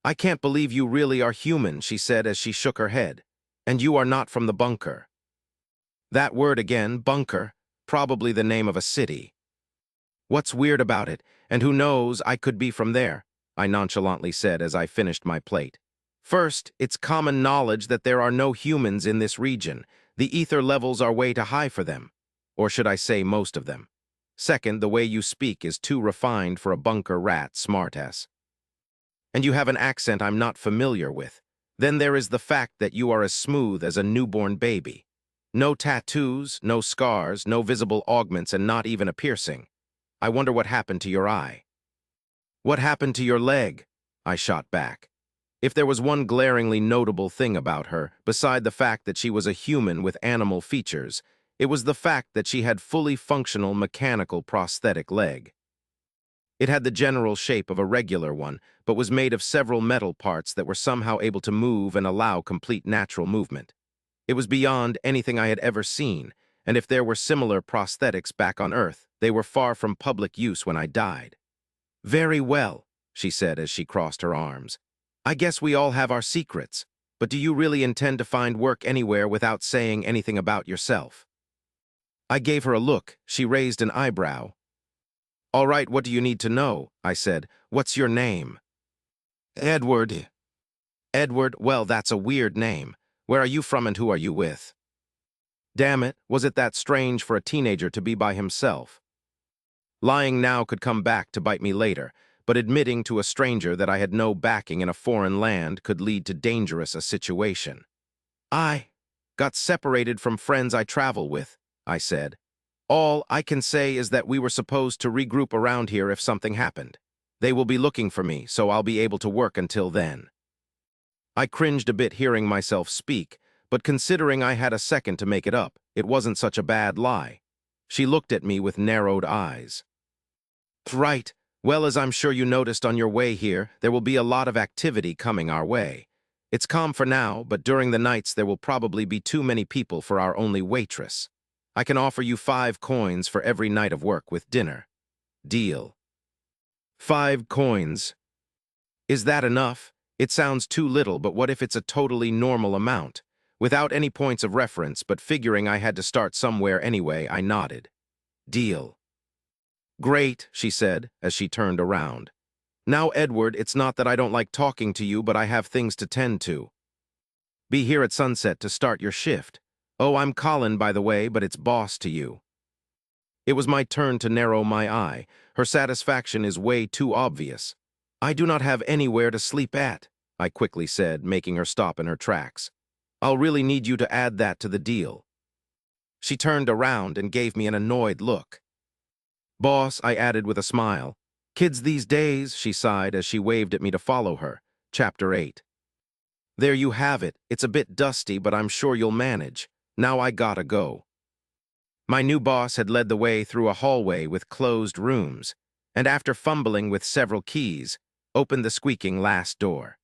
"I can't believe you really are human," she said as she shook her head. And you are not from the bunker. That word again, bunker, probably the name of a city. What's weird about it, and who knows, I could be from there, I nonchalantly said as I finished my plate. First, it's common knowledge that there are no humans in this region. The ether levels are way too high for them. Or should I say most of them. Second, the way you speak is too refined for a bunker rat smartass. And you have an accent I'm not familiar with. Then there is the fact that you are as smooth as a newborn baby. No tattoos, no scars, no visible augments, and not even a piercing. I wonder what happened to your eye. What happened to your leg? I shot back. If there was one glaringly notable thing about her, beside the fact that she was a human with animal features, it was the fact that she had fully functional mechanical prosthetic leg. It had the general shape of a regular one, but was made of several metal parts that were somehow able to move and allow complete natural movement. It was beyond anything I had ever seen, and if there were similar prosthetics back on Earth, they were far from public use when I died. Very well, she said as she crossed her arms. I guess we all have our secrets, but do you really intend to find work anywhere without saying anything about yourself? I gave her a look. She raised an eyebrow. All right, what do you need to know? I said. What's your name? Edward. Edward, well, that's a weird name. Where are you from and who are you with? Damn it, was it that strange for a teenager to be by himself? Lying now could come back to bite me later, but admitting to a stranger that I had no backing in a foreign land could lead to dangerous a situation. I got separated from friends I travel with, I said. All I can say is that we were supposed to regroup around here if something happened. They will be looking for me, so I'll be able to work until then. I cringed a bit hearing myself speak, but considering I had a second to make it up, it wasn't such a bad lie. She looked at me with narrowed eyes. Right. Well, as I'm sure you noticed on your way here, there will be a lot of activity coming our way. It's calm for now, but during the nights there will probably be too many people for our only waitress. I can offer you 5 coins for every night of work with dinner. Deal. 5 coins. Is that enough? It sounds too little, but what if it's a totally normal amount? Without any points of reference, but figuring I had to start somewhere anyway, I nodded. Deal. Great, she said, as she turned around. Now, Edward, it's not that I don't like talking to you, but I have things to tend to. Be here at sunset to start your shift. Oh, I'm Colin, by the way, but it's boss to you. It was my turn to narrow my eye. Her satisfaction is way too obvious. I do not have anywhere to sleep at, I quickly said, making her stop in her tracks. I'll really need you to add that to the deal. She turned around and gave me an annoyed look. Boss, I added with a smile. Kids these days, she sighed as she waved at me to follow her. Chapter 8. There you have it. It's a bit dusty, but I'm sure you'll manage. Now I gotta go. My new boss had led the way through a hallway with closed rooms, and after fumbling with several keys, opened the squeaking last door.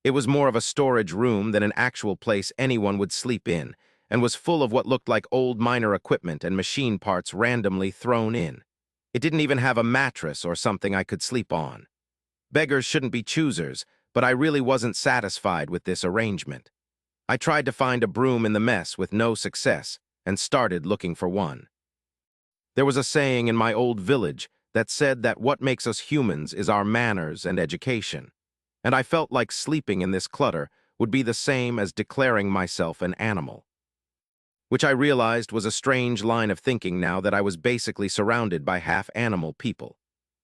It was more of a storage room than an actual place anyone would sleep in, and was full of what looked like old miner equipment and machine parts randomly thrown in. It didn't even have a mattress or something I could sleep on. Beggars shouldn't be choosers, but I really wasn't satisfied with this arrangement. I tried to find a broom in the mess with no success, and started looking for one. There was a saying in my old village that said that what makes us humans is our manners and education, and I felt like sleeping in this clutter would be the same as declaring myself an animal. Which I realized was a strange line of thinking now that I was basically surrounded by half-animal people.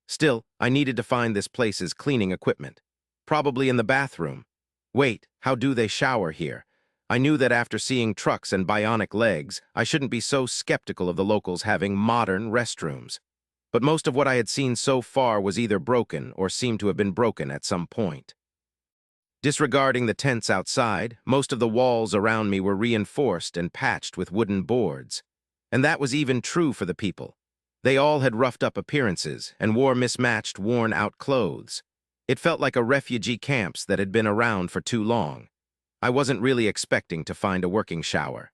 Still, I needed to find this place's cleaning equipment. Probably in the bathroom. Wait, how do they shower here? I knew that after seeing trucks and bionic legs, I shouldn't be so skeptical of the locals having modern restrooms. But most of what I had seen so far was either broken or seemed to have been broken at some point. Disregarding the tents outside, most of the walls around me were reinforced and patched with wooden boards. And that was even true for the people. They all had roughed-up appearances and wore mismatched, worn-out clothes. It felt like a refugee camps that had been around for too long. I wasn't really expecting to find a working shower.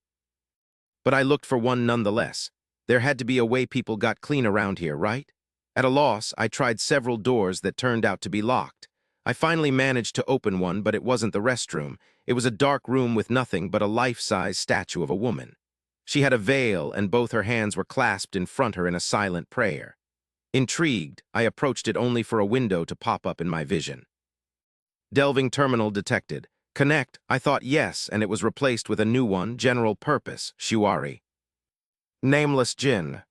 But I looked for one nonetheless. There had to be a way people got clean around here, right? At a loss, I tried several doors that turned out to be locked. I finally managed to open one, but it wasn't the restroom. It was a dark room with nothing but a life-size statue of a woman. She had a veil, and both her hands were clasped in front her in a silent prayer. Intrigued, I approached it only for a window to pop up in my vision. Delving terminal detected. Connect, I thought yes, and it was replaced with a new one, general purpose, Shiwari. Nameless Jinn.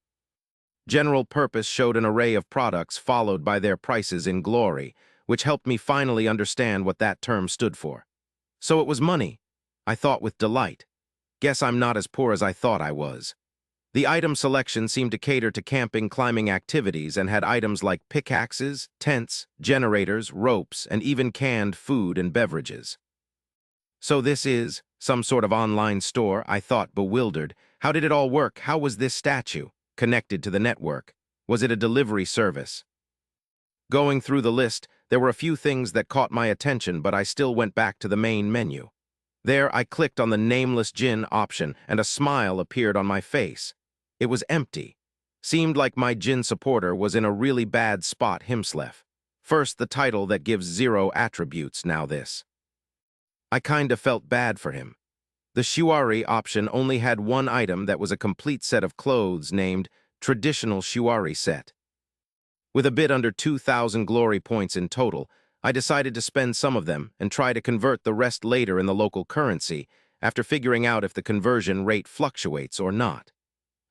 General purpose showed an array of products followed by their prices in glory, which helped me finally understand what that term stood for. So it was money, I thought with delight. Guess I'm not as poor as I thought I was. The item selection seemed to cater to camping climbing activities and had items like pickaxes, tents, generators, ropes, and even canned food and beverages. So this is some sort of online store, I thought, bewildered. How did it all work? How was this statue connected to the network? Was it a delivery service? Going through the list, there were a few things that caught my attention, but I still went back to the main menu. There, I clicked on the Nameless Jinn option, and a smile appeared on my face. It was empty. Seemed like my Jinn supporter was in a really bad spot himself. First the title that gives 0 attributes, now this. I kinda felt bad for him. The Shiwari option only had one item that was a complete set of clothes named Traditional Shiwari Set. With a bit under 2,000 glory points in total, I decided to spend some of them and try to convert the rest later in the local currency after figuring out if the conversion rate fluctuates or not.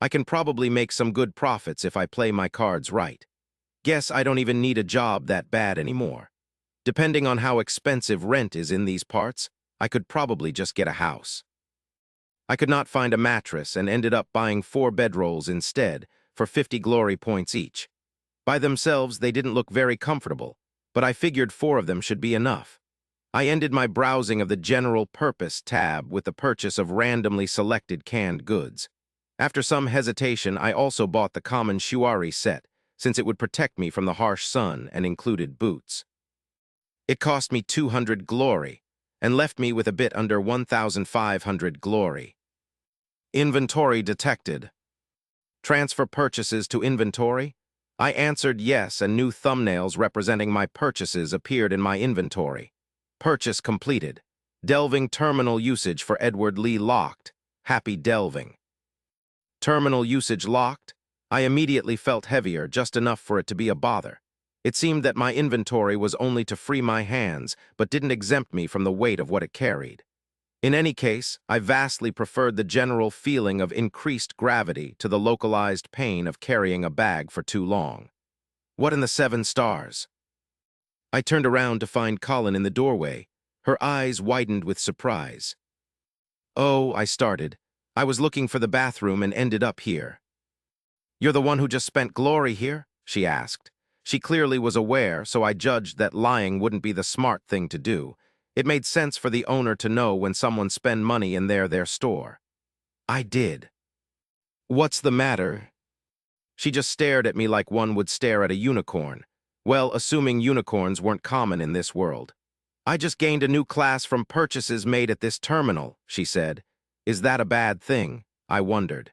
I can probably make some good profits if I play my cards right. Guess I don't even need a job that bad anymore. Depending on how expensive rent is in these parts, I could probably just get a house. I could not find a mattress and ended up buying 4 bedrolls instead for 50 glory points each. By themselves, they didn't look very comfortable, but I figured 4 of them should be enough. I ended my browsing of the General Purpose tab with the purchase of randomly selected canned goods. After some hesitation, I also bought the common Shiwari set, since it would protect me from the harsh sun and included boots. It cost me 200 glory, and left me with a bit under 1,500 glory. Inventory detected. Transfer purchases to inventory? I answered yes, and new thumbnails representing my purchases appeared in my inventory. Purchase completed. Delving terminal usage for Edward Lee locked. Happy delving. Terminal usage locked? I immediately felt heavier, just enough for it to be a bother. It seemed that my inventory was only to free my hands, but didn't exempt me from the weight of what it carried. In any case, I vastly preferred the general feeling of increased gravity to the localized pain of carrying a bag for too long. What in the 7 stars? I turned around to find Colin in the doorway. Her eyes widened with surprise. Oh, I started. I was looking for the bathroom and ended up here. You're the one who just spent glory here? She asked. She clearly was aware, so I judged that lying wouldn't be the smart thing to do. It made sense for the owner to know when someone spent money in their store. I did. What's the matter? She just stared at me like one would stare at a unicorn. Well, assuming unicorns weren't common in this world. I just gained a new class from purchases made at this terminal, she said. Is that a bad thing? I wondered.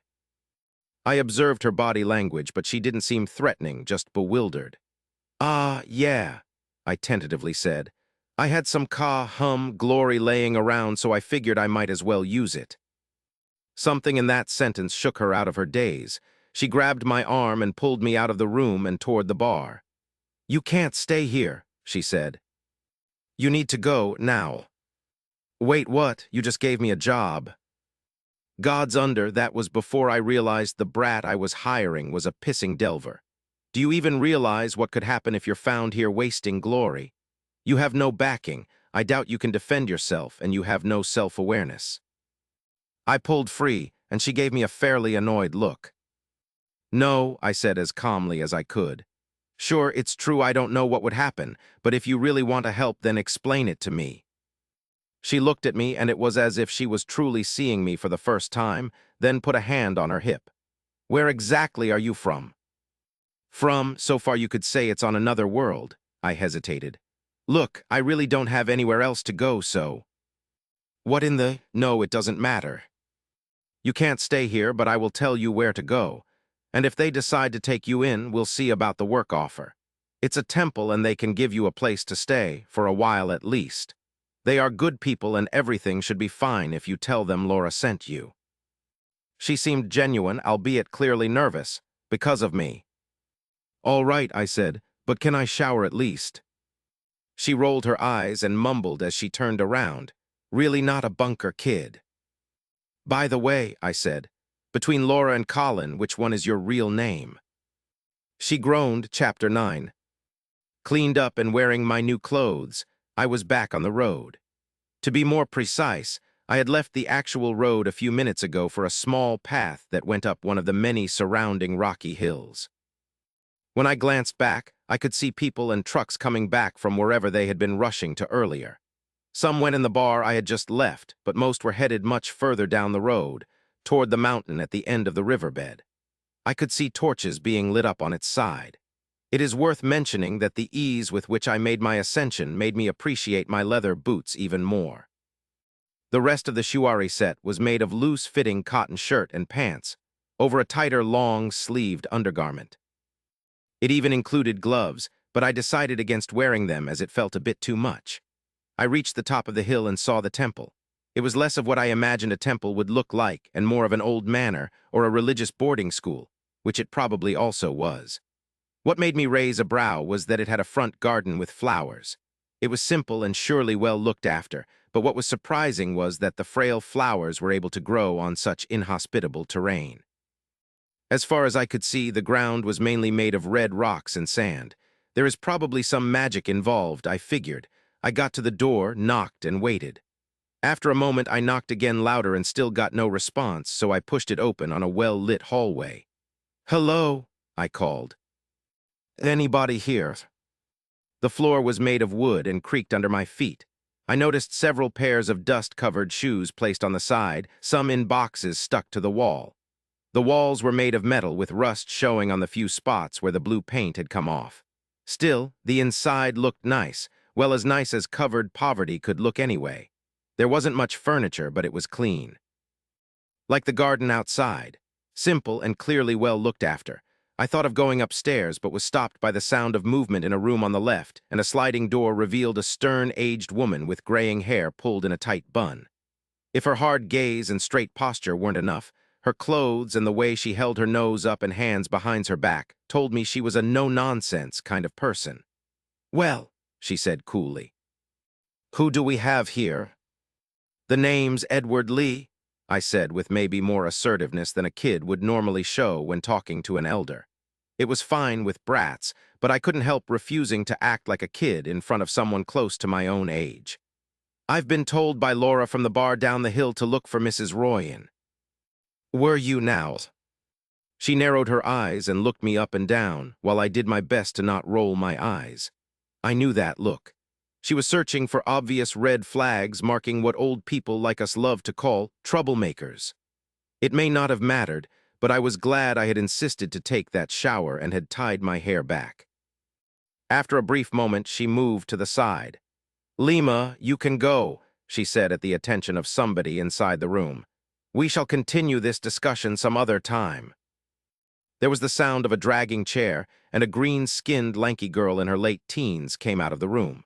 I observed her body language, but she didn't seem threatening, just bewildered. Yeah, I tentatively said. I had some glory laying around, so I figured I might as well use it. Something in that sentence shook her out of her daze. She grabbed my arm and pulled me out of the room and toward the bar. You can't stay here, she said. You need to go now. Wait, what? You just gave me a job. God's under, that was before I realized the brat I was hiring was a pissing delver. Do you even realize what could happen if you're found here wasting glory? You have no backing. I doubt you can defend yourself, and you have no self-awareness. I pulled free, and she gave me a fairly annoyed look. No, I said as calmly as I could. Sure, it's true I don't know what would happen, but if you really want to help, then explain it to me. She looked at me, and it was as if she was truly seeing me for the first time, then put a hand on her hip. Where exactly are you from? From, so far you could say it's on another world, I hesitated. Look, I really don't have anywhere else to go, so... What in the... No, it doesn't matter. You can't stay here, but I will tell you where to go. And if they decide to take you in, we'll see about the work offer. It's a temple and they can give you a place to stay, for a while at least. They are good people and everything should be fine if you tell them Laura sent you. She seemed genuine, albeit clearly nervous, because of me. All right, I said, but can I shower at least? She rolled her eyes and mumbled as she turned around. Really not a bunker kid. By the way, I said, between Laura and Colin, which one is your real name? She groaned, Chapter 9. Cleaned up and wearing my new clothes, I was back on the road. To be more precise, I had left the actual road a few minutes ago for a small path that went up one of the many surrounding rocky hills. When I glanced back, I could see people and trucks coming back from wherever they had been rushing to earlier. Some went in the bar I had just left, but most were headed much further down the road, toward the mountain at the end of the riverbed. I could see torches being lit up on its side. It is worth mentioning that the ease with which I made my ascension made me appreciate my leather boots even more. The rest of the shuari set was made of loose-fitting cotton shirt and pants, over a tighter, long-sleeved undergarment. It even included gloves, but I decided against wearing them as it felt a bit too much. I reached the top of the hill and saw the temple. It was less of what I imagined a temple would look like and more of an old manor or a religious boarding school, which it probably also was. What made me raise a brow was that it had a front garden with flowers. It was simple and surely well looked after, but what was surprising was that the frail flowers were able to grow on such inhospitable terrain. As far as I could see, the ground was mainly made of red rocks and sand. There is probably some magic involved, I figured. I got to the door, knocked, and waited. After a moment, I knocked again louder and still got no response, so I pushed it open on a well-lit hallway. "Hello," I called. "Anybody here?" The floor was made of wood and creaked under my feet. I noticed several pairs of dust-covered shoes placed on the side, some in boxes stuck to the wall. The walls were made of metal with rust showing on the few spots where the blue paint had come off. Still, the inside looked nice, well as nice as covered poverty could look anyway. There wasn't much furniture, but it was clean. Like the garden outside, simple and clearly well looked after. I thought of going upstairs, but was stopped by the sound of movement in a room on the left, and a sliding door revealed a stern, aged woman with graying hair pulled in a tight bun. If her hard gaze and straight posture weren't enough, her clothes and the way she held her nose up and hands behind her back told me she was a no-nonsense kind of person. "Well," she said coolly. "Who do we have here?" "The name's Edward Lee," I said with maybe more assertiveness than a kid would normally show when talking to an elder. It was fine with brats, but I couldn't help refusing to act like a kid in front of someone close to my own age. "I've been told by Laura from the bar down the hill to look for Mrs. Royan." "Were you now?" She narrowed her eyes and looked me up and down, while I did my best to not roll my eyes. I knew that look. She was searching for obvious red flags marking what old people like us love to call troublemakers. It may not have mattered, but I was glad I had insisted to take that shower and had tied my hair back. After a brief moment, she moved to the side. "Lima, you can go," she said at the attention of somebody inside the room. "We shall continue this discussion some other time." There was the sound of a dragging chair, and a green-skinned, lanky girl in her late teens came out of the room.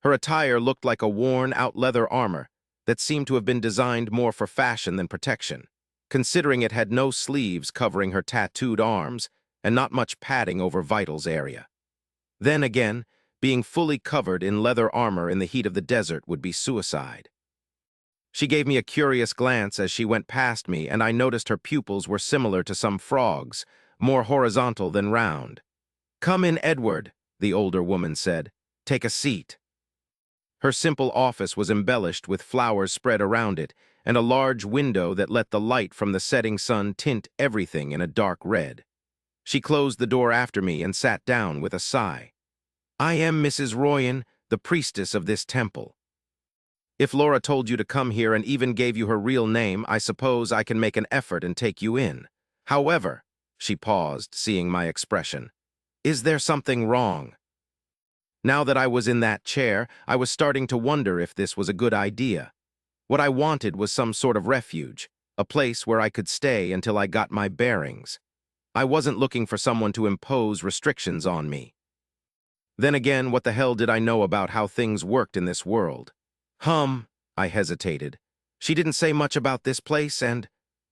Her attire looked like a worn-out leather armor that seemed to have been designed more for fashion than protection, considering it had no sleeves covering her tattooed arms and not much padding over vitals area. Then again, being fully covered in leather armor in the heat of the desert would be suicide. She gave me a curious glance as she went past me, and I noticed her pupils were similar to some frogs, more horizontal than round. "Come in, Edward," the older woman said. "Take a seat." Her simple office was embellished with flowers spread around it, and a large window that let the light from the setting sun tint everything in a dark red. She closed the door after me and sat down with a sigh. "I am Mrs. Royan, the priestess of this temple. If Laura told you to come here and even gave you her real name, I suppose I can make an effort and take you in. However," she paused, seeing my expression, "is there something wrong?" Now that I was in that chair, I was starting to wonder if this was a good idea. What I wanted was some sort of refuge, a place where I could stay until I got my bearings. I wasn't looking for someone to impose restrictions on me. Then again, what the hell did I know about how things worked in this world? I hesitated. She didn't say much about this place and...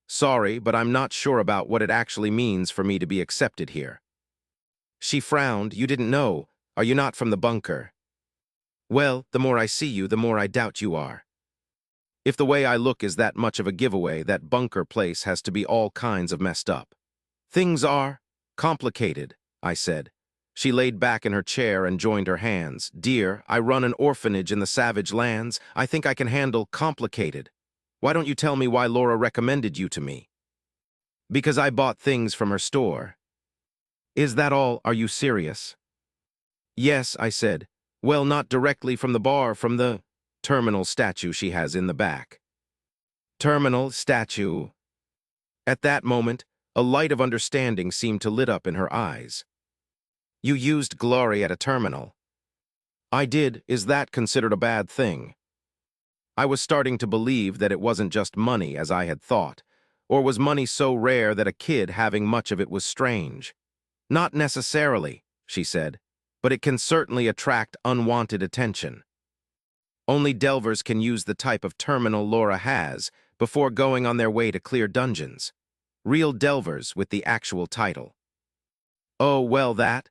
Sorry, but I'm not sure about what it actually means for me to be accepted here. She frowned. You didn't know. Are you not from the bunker? Well, the more I see you, the more I doubt you are. If the way I look is that much of a giveaway, that bunker place has to be all kinds of messed up. Things are complicated, I said. She laid back in her chair and joined her hands. Dear, I run an orphanage in the savage lands. I think I can handle complicated. Why don't you tell me why Laura recommended you to me? Because I bought things from her store. Is that all? Are you serious? Yes, I said. Well, not directly from the bar, from the terminal statue she has in the back. Terminal statue. At that moment, a light of understanding seemed to lit up in her eyes. You used glory at a terminal. I did. Is that considered a bad thing? I was starting to believe that it wasn't just money as I had thought, or was money so rare that a kid having much of it was strange. Not necessarily, she said, but it can certainly attract unwanted attention. Only delvers can use the type of terminal Laura has before going on their way to clear dungeons. Real delvers with the actual title. Oh, well, that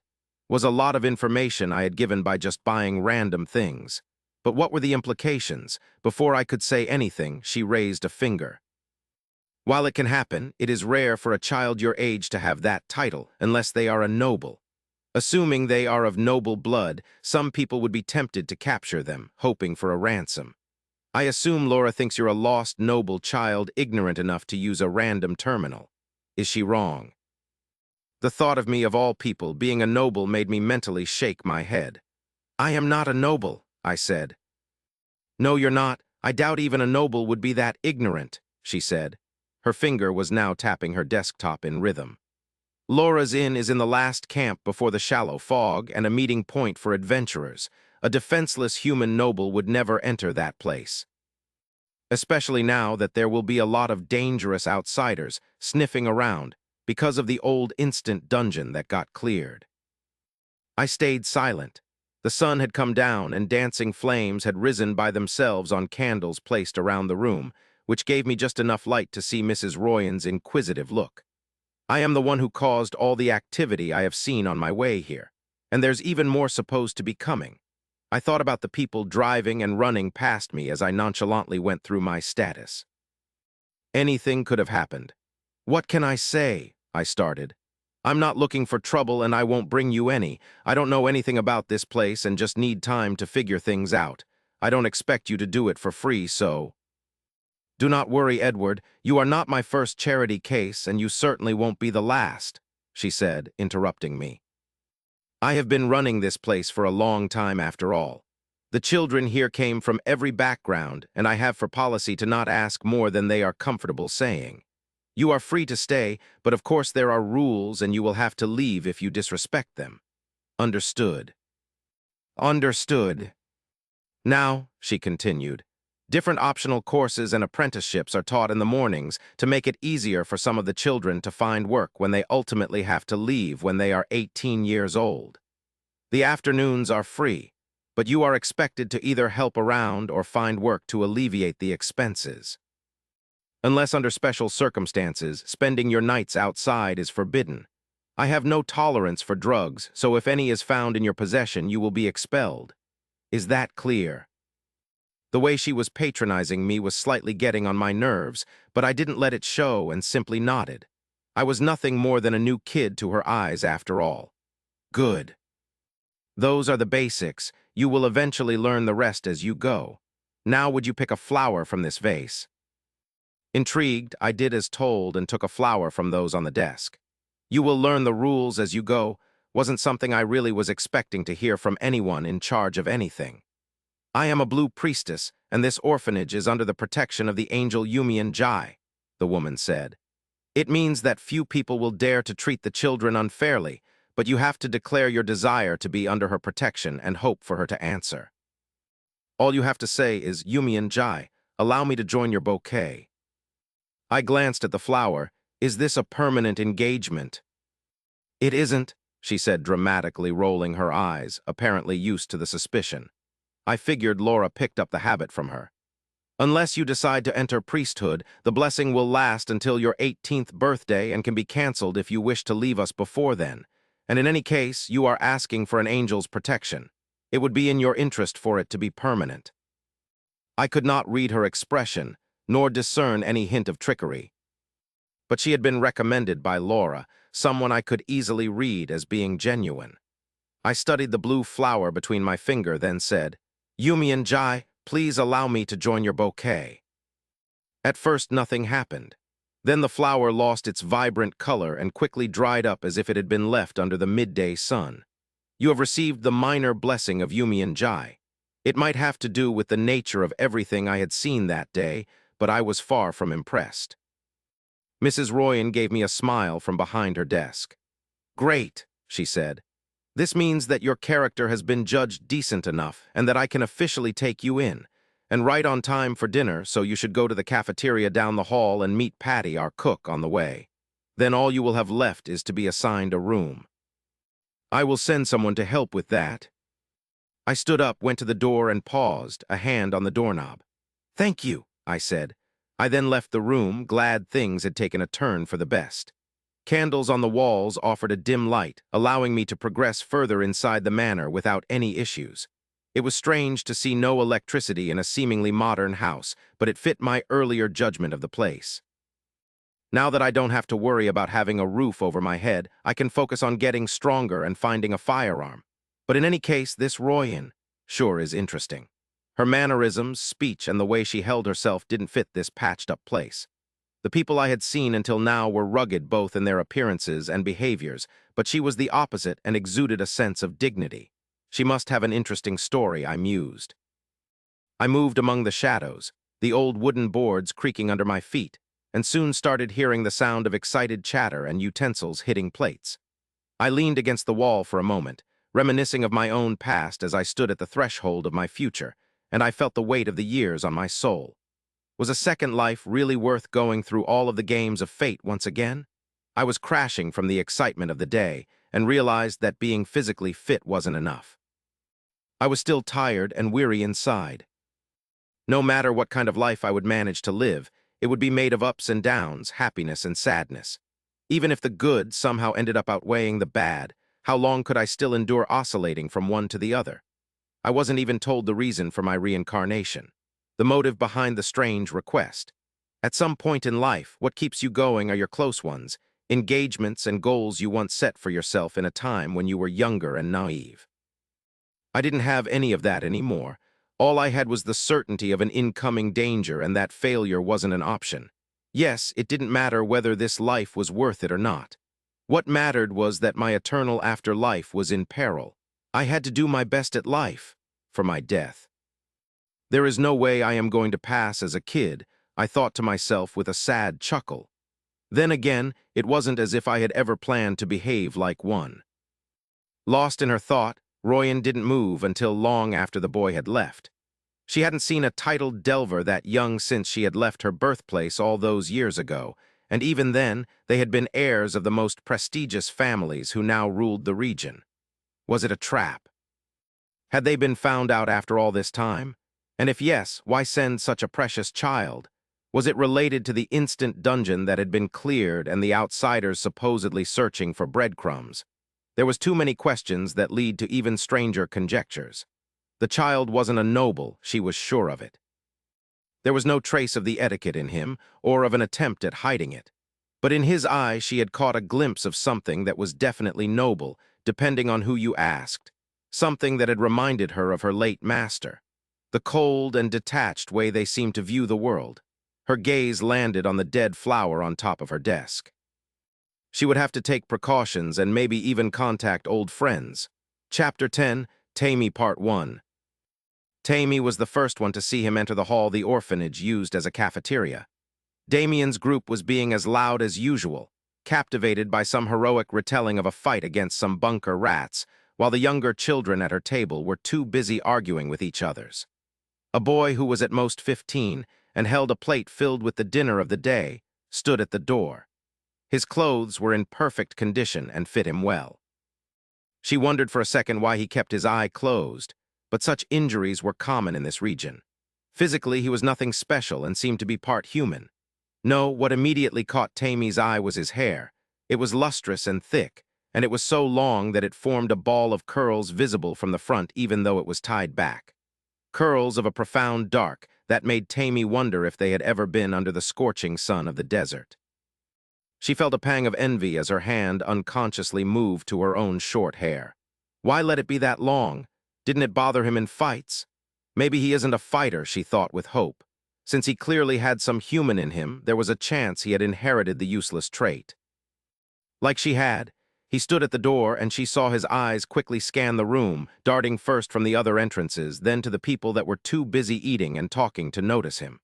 was a lot of information I had given by just buying random things. But what were the implications? Before I could say anything, she raised a finger. While it can happen, it is rare for a child your age to have that title, unless they are a noble. Assuming they are of noble blood, some people would be tempted to capture them, hoping for a ransom. I assume Laura thinks you're a lost noble child ignorant enough to use a random terminal. Is she wrong? The thought of me, of all people, being a noble made me mentally shake my head. I am not a noble, I said. No, you're not. I doubt even a noble would be that ignorant, she said. Her finger was now tapping her desktop in rhythm. Laura's Inn is in the last camp before the shallow fog and a meeting point for adventurers. A defenseless human noble would never enter that place. Especially now that there will be a lot of dangerous outsiders sniffing around because of the old instant dungeon that got cleared. I stayed silent. The sun had come down and dancing flames had risen by themselves on candles placed around the room, which gave me just enough light to see Mrs. Royan's inquisitive look. I am the one who caused all the activity I have seen on my way here, and there's even more supposed to be coming. I thought about the people driving and running past me as I nonchalantly went through my status. Anything could have happened. What can I say? I started. I'm not looking for trouble and I won't bring you any. I don't know anything about this place and just need time to figure things out. I don't expect you to do it for free, so... Do not worry, Edward. You are not my first charity case, and you certainly won't be the last, she said, interrupting me. I have been running this place for a long time after all. The children here came from every background, and I have for policy to not ask more than they are comfortable saying. You are free to stay, but of course there are rules and you will have to leave if you disrespect them. Understood. Understood. Now, she continued, different optional courses and apprenticeships are taught in the mornings to make it easier for some of the children to find work when they ultimately have to leave when they are 18 years old. The afternoons are free, but you are expected to either help around or find work to alleviate the expenses. Unless under special circumstances, spending your nights outside is forbidden. I have no tolerance for drugs, so if any is found in your possession, you will be expelled. Is that clear? The way she was patronizing me was slightly getting on my nerves, but I didn't let it show and simply nodded. I was nothing more than a new kid to her eyes after all. Good. Those are the basics. You will eventually learn the rest as you go. Now would you pick a flower from this vase? Intrigued, I did as told and took a flower from those on the desk. You will learn the rules as you go wasn't something I really was expecting to hear from anyone in charge of anything. I am a blue priestess, and this orphanage is under the protection of the angel Yumian Jai, the woman said. It means that few people will dare to treat the children unfairly, but you have to declare your desire to be under her protection and hope for her to answer. All you have to say is, Yumian Jai, allow me to join your bouquet. I glanced at the flower. Is this a permanent engagement? It isn't, she said dramatically, rolling her eyes, apparently used to the suspicion. I figured Laura picked up the habit from her. Unless you decide to enter priesthood, the blessing will last until your 18th birthday and can be canceled if you wish to leave us before then. And in any case, you are asking for an angel's protection. It would be in your interest for it to be permanent. I could not read her expression, nor discern any hint of trickery. But she had been recommended by Laura, someone I could easily read as being genuine. I studied the blue flower between my finger, then said, "Yumi and Jai, please allow me to join your bouquet." At first, nothing happened. Then the flower lost its vibrant color and quickly dried up as if it had been left under the midday sun. You have received the minor blessing of Yumi and Jai. It might have to do with the nature of everything I had seen that day, but I was far from impressed. Mrs. Royan gave me a smile from behind her desk. "Great," she said. "This means that your character has been judged decent enough and that I can officially take you in, and right on time for dinner, so you should go to the cafeteria down the hall and meet Patty, our cook, on the way. Then all you will have left is to be assigned a room. I will send someone to help with that." I stood up, went to the door, and paused, a hand on the doorknob. "Thank you," I said. I then left the room, glad things had taken a turn for the best. Candles on the walls offered a dim light, allowing me to progress further inside the manor without any issues. It was strange to see no electricity in a seemingly modern house, but it fit my earlier judgment of the place. Now that I don't have to worry about having a roof over my head, I can focus on getting stronger and finding a firearm. But in any case, this Royan sure is interesting. Her mannerisms, speech, and the way she held herself didn't fit this patched-up place. The people I had seen until now were rugged both in their appearances and behaviors, but she was the opposite and exuded a sense of dignity. She must have an interesting story, I mused. I moved among the shadows, the old wooden boards creaking under my feet, and soon started hearing the sound of excited chatter and utensils hitting plates. I leaned against the wall for a moment, reminiscing of my own past as I stood at the threshold of my future, and I felt the weight of the years on my soul. Was a second life really worth going through all of the games of fate once again? I was crashing from the excitement of the day and realized that being physically fit wasn't enough. I was still tired and weary inside. No matter what kind of life I would manage to live, it would be made of ups and downs, happiness and sadness. Even if the good somehow ended up outweighing the bad, how long could I still endure oscillating from one to the other? I wasn't even told the reason for my reincarnation, the motive behind the strange request. At some point in life, what keeps you going are your close ones, engagements and goals you once set for yourself in a time when you were younger and naive. I didn't have any of that anymore. All I had was the certainty of an incoming danger, and that failure wasn't an option. Yes, it didn't matter whether this life was worth it or not. What mattered was that my eternal afterlife was in peril. I had to do my best at life, for my death. There is no way I am going to pass as a kid, I thought to myself with a sad chuckle. Then again, it wasn't as if I had ever planned to behave like one. Lost in her thought, Royan didn't move until long after the boy had left. She hadn't seen a titled delver that young since she had left her birthplace all those years ago, and even then, they had been heirs of the most prestigious families who now ruled the region. Was it a trap? Had they been found out after all this time? And if yes, why send such a precious child? Was it related to the instant dungeon that had been cleared and the outsiders supposedly searching for breadcrumbs? There was too many questions that lead to even stranger conjectures. The child wasn't a noble, she was sure of it. There was no trace of the etiquette in him, or of an attempt at hiding it. But in his eye she had caught a glimpse of something that was definitely noble, depending on who you asked. Something that had reminded her of her late master. The cold and detached way they seemed to view the world. Her gaze landed on the dead flower on top of her desk. She would have to take precautions and maybe even contact old friends. Chapter 10, Tammy Part 1. Tammy was the first one to see him enter the hall the orphanage used as a cafeteria. Damien's group was being as loud as usual, captivated by some heroic retelling of a fight against some bunker rats, while the younger children at her table were too busy arguing with each others. A boy who was at most 15 and held a plate filled with the dinner of the day stood at the door. His clothes were in perfect condition and fit him well. She wondered for a second why he kept his eye closed, but such injuries were common in this region. Physically, he was nothing special and seemed to be part human. No, what immediately caught Tammy's eye was his hair. It was lustrous and thick, and it was so long that it formed a ball of curls visible from the front even though it was tied back. Curls of a profound dark that made Tammy wonder if they had ever been under the scorching sun of the desert. She felt a pang of envy as her hand unconsciously moved to her own short hair. Why let it be that long? Didn't it bother him in fights? Maybe he isn't a fighter, she thought with hope. Since he clearly had some human in him, there was a chance he had inherited the useless trait. Like she had, he stood at the door and she saw his eyes quickly scan the room, darting first from the other entrances, then to the people that were too busy eating and talking to notice him.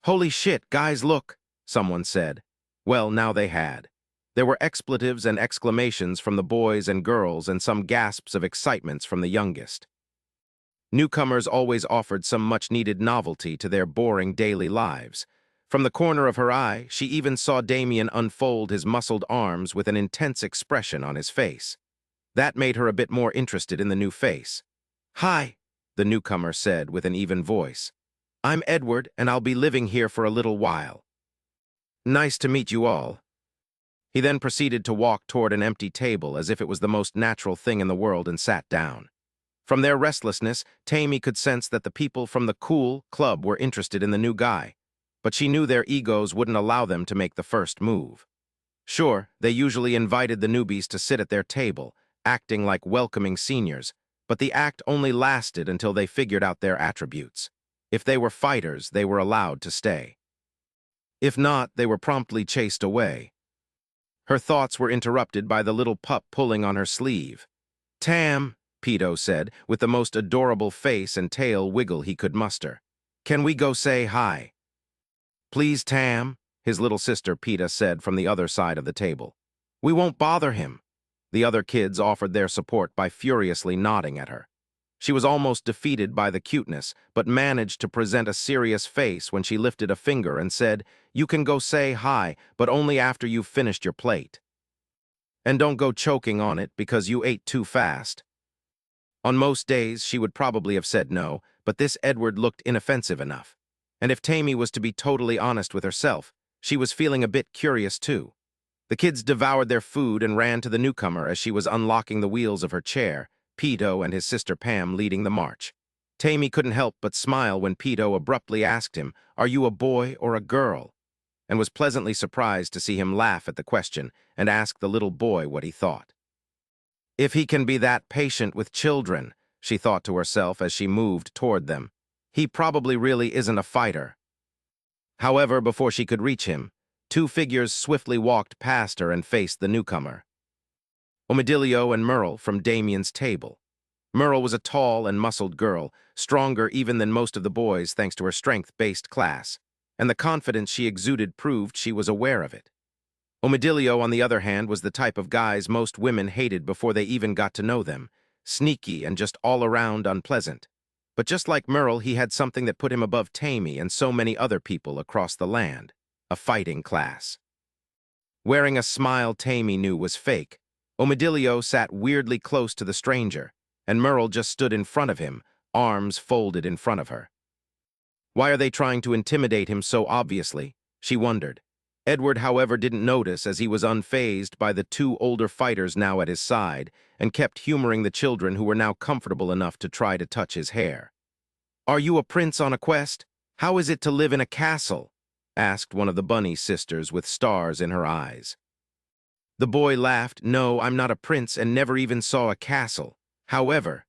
"Holy shit, guys, look," someone said. Well, now they had. There were expletives and exclamations from the boys and girls and some gasps of excitement from the youngest. Newcomers always offered some much-needed novelty to their boring daily lives. From the corner of her eye, she even saw Damien unfold his muscled arms with an intense expression on his face. That made her a bit more interested in the new face. "Hi," the newcomer said with an even voice. "I'm Edward, and I'll be living here for a little while." "Nice to meet you all." He then proceeded to walk toward an empty table as if it was the most natural thing in the world and sat down. From their restlessness, Tammy could sense that the people from the cool club were interested in the new guy, but she knew their egos wouldn't allow them to make the first move. Sure, they usually invited the newbies to sit at their table, acting like welcoming seniors, but the act only lasted until they figured out their attributes. If they were fighters, they were allowed to stay. If not, they were promptly chased away. Her thoughts were interrupted by the little pup pulling on her sleeve. "Tam," Pedo said, with the most adorable face and tail wiggle he could muster. "Can we go say hi?" "Please, Tam," his little sister Peta said from the other side of the table. "We won't bother him." The other kids offered their support by furiously nodding at her. She was almost defeated by the cuteness, but managed to present a serious face when she lifted a finger and said, "You can go say hi, but only after you've finished your plate. And don't go choking on it because you ate too fast." On most days, she would probably have said no, but this Edward looked inoffensive enough. And if Tammy was to be totally honest with herself, she was feeling a bit curious too. The kids devoured their food and ran to the newcomer as she was unlocking the wheels of her chair, Pedo and his sister Pam leading the march. Tammy couldn't help but smile when Pedo abruptly asked him, "Are you a boy or a girl?" and was pleasantly surprised to see him laugh at the question and ask the little boy what he thought. If he can be that patient with children, she thought to herself as she moved toward them, he probably really isn't a fighter. However, before she could reach him, two figures swiftly walked past her and faced the newcomer. Omidilio and Merle from Damien's table. Merle was a tall and muscled girl, stronger even than most of the boys thanks to her strength-based class, and the confidence she exuded proved she was aware of it. Omidilio, on the other hand, was the type of guys most women hated before they even got to know them, sneaky and just all-around unpleasant. But just like Merle, he had something that put him above Tammy and so many other people across the land, a fighting class. Wearing a smile Tammy knew was fake, Omidilio sat weirdly close to the stranger, and Merle just stood in front of him, arms folded in front of her. Why are they trying to intimidate him so obviously? She wondered. Edward, however, didn't notice as he was unfazed by the two older fighters now at his side and kept humoring the children who were now comfortable enough to try to touch his hair. "Are you a prince on a quest? How is it to live in a castle?" asked one of the bunny sisters with stars in her eyes. The boy laughed. "No, I'm not a prince and never even saw a castle. However,"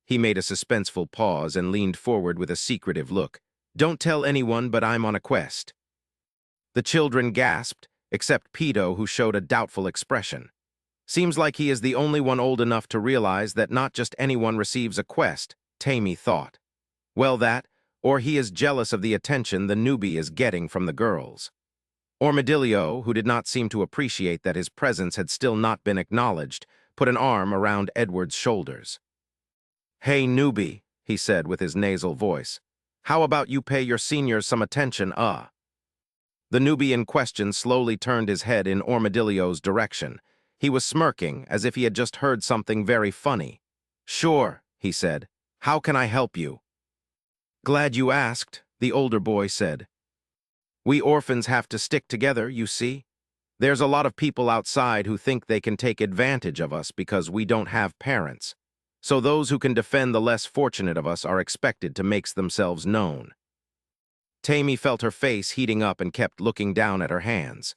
he made a suspenseful pause and leaned forward with a secretive look, "don't tell anyone, but I'm on a quest." The children gasped, except Pedo, who showed a doubtful expression. Seems like he is the only one old enough to realize that not just anyone receives a quest, Tammy thought. Well, that, or he is jealous of the attention the newbie is getting from the girls. Omidilio, who did not seem to appreciate that his presence had still not been acknowledged, put an arm around Edward's shoulders. "Hey, newbie," he said with his nasal voice. "How about you pay your seniors some attention, The newbie in question slowly turned his head in Omidilio's direction. He was smirking, as if he had just heard something very funny. "Sure," he said. "How can I help you?" "Glad you asked," the older boy said. "We orphans have to stick together, you see. There's a lot of people outside who think they can take advantage of us because we don't have parents. So those who can defend the less fortunate of us are expected to make themselves known." Tammy felt her face heating up and kept looking down at her hands.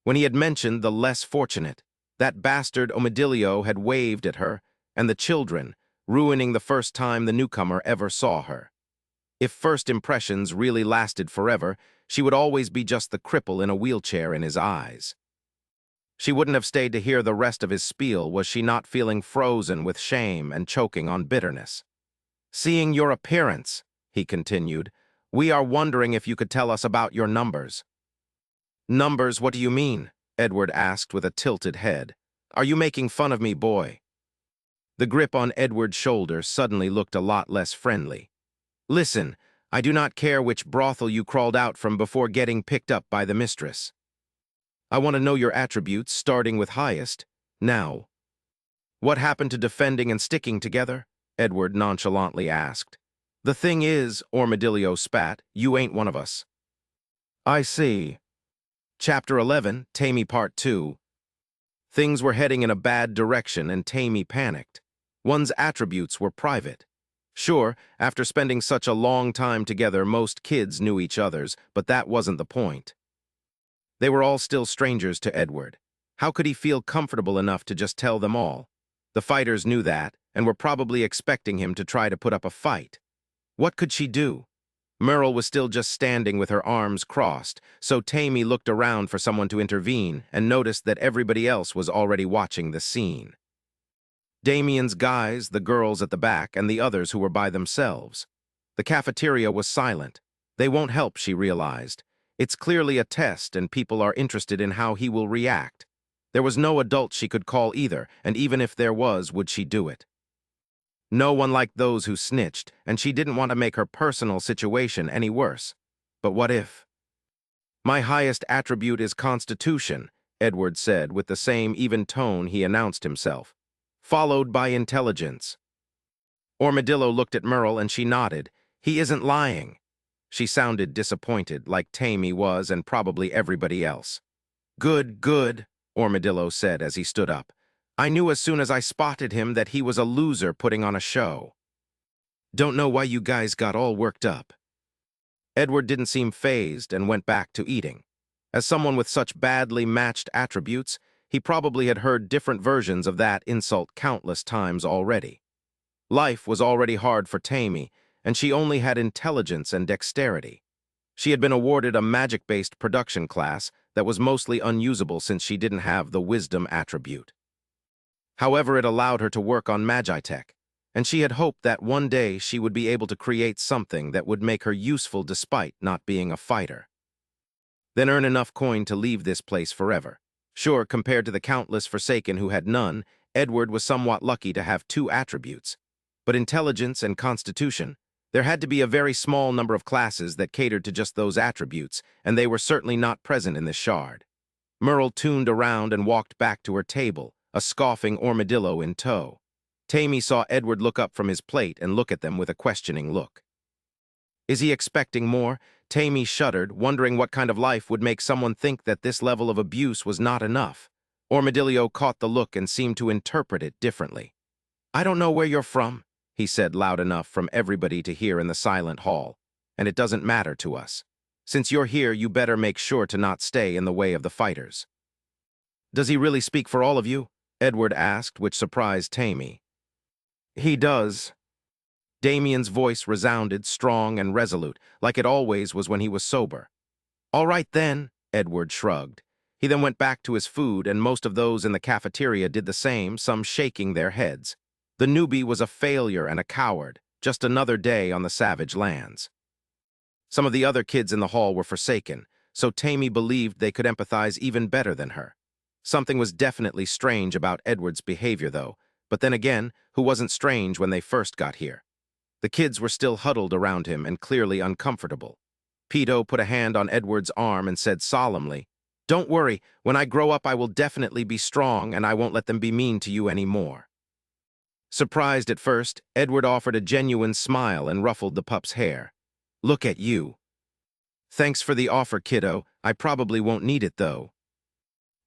When he had mentioned the less fortunate, that bastard Omidilio had waved at her, and the children, ruining the first time the newcomer ever saw her. If first impressions really lasted forever, she would always be just the cripple in a wheelchair in his eyes. She wouldn't have stayed to hear the rest of his spiel was she not feeling frozen with shame and choking on bitterness. "Seeing your appearance," he continued, "we are wondering if you could tell us about your numbers." "Numbers, what do you mean?" Edward asked with a tilted head. "Are you making fun of me, boy?" The grip on Edward's shoulder suddenly looked a lot less friendly. "Listen, I do not care which brothel you crawled out from before getting picked up by the mistress. I want to know your attributes, starting with highest. Now." "What happened to defending and sticking together?" Edward nonchalantly asked. "The thing is," Armadillo spat, "you ain't one of us." "I see." Chapter 11, Tammy Part 2. Things were heading in a bad direction and Tammy panicked. One's attributes were private. Sure, after spending such a long time together, most kids knew each other's, but that wasn't the point. They were all still strangers to Edward. How could he feel comfortable enough to just tell them all? The fighters knew that, and were probably expecting him to try to put up a fight. What could she do? Merle was still just standing with her arms crossed, so Tammy looked around for someone to intervene and noticed that everybody else was already watching the scene. Damien's guys, the girls at the back, and the others who were by themselves. The cafeteria was silent. They won't help, she realized. It's clearly a test, and people are interested in how he will react. There was no adult she could call either, and even if there was, would she do it? No one liked those who snitched, and she didn't want to make her personal situation any worse. But what if? "My highest attribute is Constitution," Edward said with the same even tone he announced himself, followed by Intelligence. Armadillo looked at Merle and she nodded. "He isn't lying." She sounded disappointed, like Tammy was and probably everybody else. "Good, good," Armadillo said as he stood up. "I knew as soon as I spotted him that he was a loser putting on a show. Don't know why you guys got all worked up." Edward didn't seem fazed and went back to eating. As someone with such badly matched attributes, he probably had heard different versions of that insult countless times already. Life was already hard for Tammy, and she only had intelligence and dexterity. She had been awarded a magic-based production class that was mostly unusable since she didn't have the wisdom attribute. However, it allowed her to work on Magitech, and she had hoped that one day she would be able to create something that would make her useful despite not being a fighter. Then earn enough coin to leave this place forever. Sure, compared to the countless Forsaken who had none, Edward was somewhat lucky to have two attributes. But intelligence and constitution, there had to be a very small number of classes that catered to just those attributes, and they were certainly not present in this shard. Merle tuned around and walked back to her table, a scoffing Armadillo in tow. Tammy saw Edward look up from his plate and look at them with a questioning look. Is he expecting more? Tammy shuddered, wondering what kind of life would make someone think that this level of abuse was not enough. Armadillo caught the look and seemed to interpret it differently. "I don't know where you're from," he said loud enough from everybody to hear in the silent hall, "and it doesn't matter to us. Since you're here, you better make sure to not stay in the way of the fighters." "Does he really speak for all of you?" Edward asked, which surprised Tammy. "He does." Damien's voice resounded, strong and resolute, like it always was when he was sober. "All right then," Edward shrugged. He then went back to his food, and most of those in the cafeteria did the same, some shaking their heads. The newbie was a failure and a coward, just another day on the savage lands. Some of the other kids in the hall were Forsaken, so Tammy believed they could empathize even better than her. Something was definitely strange about Edward's behavior, though, but then again, who wasn't strange when they first got here? The kids were still huddled around him and clearly uncomfortable. Peto put a hand on Edward's arm and said solemnly, Don't worry, when I grow up I will definitely be strong and I won't let them be mean to you anymore. Surprised at first, Edward offered a genuine smile and ruffled the pup's hair. Look at you. Thanks for the offer, kiddo. I probably won't need it, though.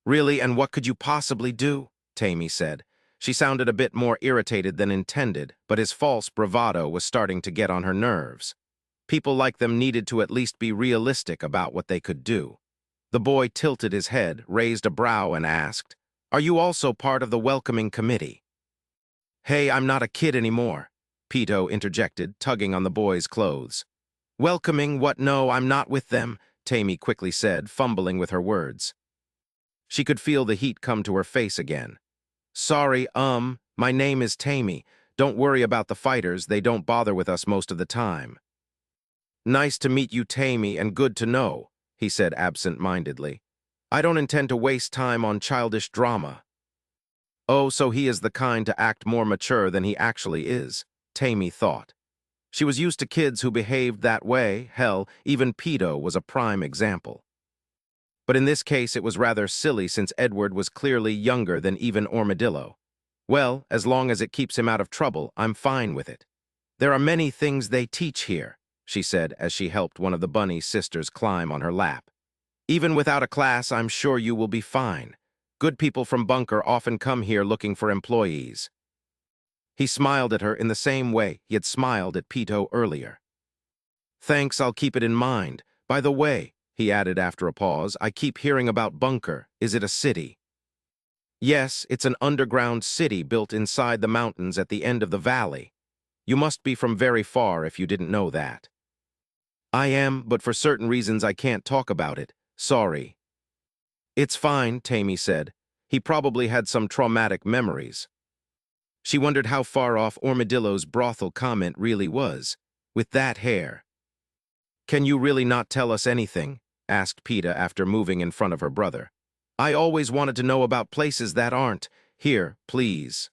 Really, and what could you possibly do? Tammy said. She sounded a bit more irritated than intended, but his false bravado was starting to get on her nerves. People like them needed to at least be realistic about what they could do. The boy tilted his head, raised a brow, and asked, Are you also part of the welcoming committee? Hey, I'm not a kid anymore, Pito interjected, tugging on the boy's clothes. Welcoming what? No, I'm not with them, Tammy quickly said, fumbling with her words. She could feel the heat come to her face again. Sorry, my name is Tammy. Don't worry about the fighters, they don't bother with us most of the time. Nice to meet you, Tammy, and good to know, he said absent-mindedly. I don't intend to waste time on childish drama. Oh, so he is the kind to act more mature than he actually is, Tammy thought. She was used to kids who behaved that way. Hell, even Pito was a prime example. But in this case it was rather silly since Edward was clearly younger than even Armadillo. Well, as long as it keeps him out of trouble, I'm fine with it. There are many things they teach here, she said as she helped one of the bunny sisters climb on her lap. Even without a class, I'm sure you will be fine. Good people from Bunker often come here looking for employees. He smiled at her in the same way he had smiled at Pito earlier. Thanks, I'll keep it in mind. By the way, he added after a pause, I keep hearing about Bunker. Is it a city? Yes, it's an underground city built inside the mountains at the end of the valley. You must be from very far if you didn't know that. I am, but for certain reasons I can't talk about it. Sorry. It's fine, Tammy said. He probably had some traumatic memories. She wondered how far off Armadillo's brothel comment really was. With that hair. Can you really not tell us anything? Asked Peta after moving in front of her brother. I always wanted to know about places that aren't. Here, please.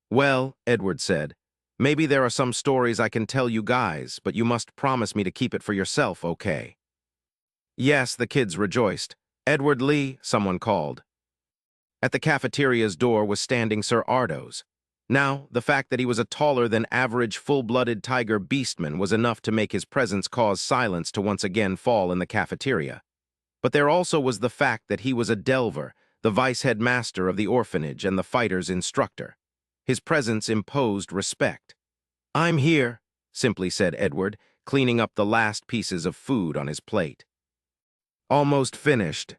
Well, Edward said, maybe there are some stories I can tell you guys, but you must promise me to keep it for yourself, okay? Yes, the kids rejoiced. Edward Lee, someone called. At the cafeteria's door was standing Sir Ardos. Now, the fact that he was a taller-than-average full-blooded tiger beastman was enough to make his presence cause silence to once again fall in the cafeteria. But there also was the fact that he was a Delver, the vice-headmaster of the orphanage and the fighter's instructor. His presence imposed respect. I'm here, simply said Edward, cleaning up the last pieces of food on his plate. Almost finished.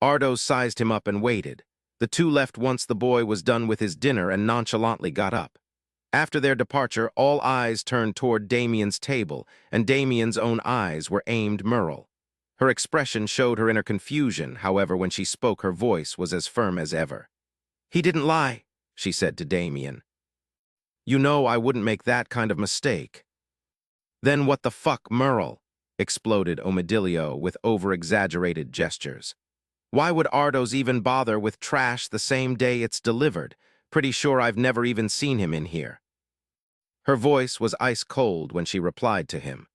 Ardos sized him up and waited. The two left once the boy was done with his dinner and nonchalantly got up. After their departure, all eyes turned toward Damien's table, and Damien's own eyes were aimed Merle. Her expression showed her inner confusion, however, when she spoke her voice was as firm as ever. He didn't lie, she said to Damien. You know I wouldn't make that kind of mistake. Then what the fuck, Merle? Exploded Armadillo with over-exaggerated gestures. Why would Ardos even bother with trash the same day it's delivered? Pretty sure I've never even seen him in here. Her voice was ice-cold when she replied to him.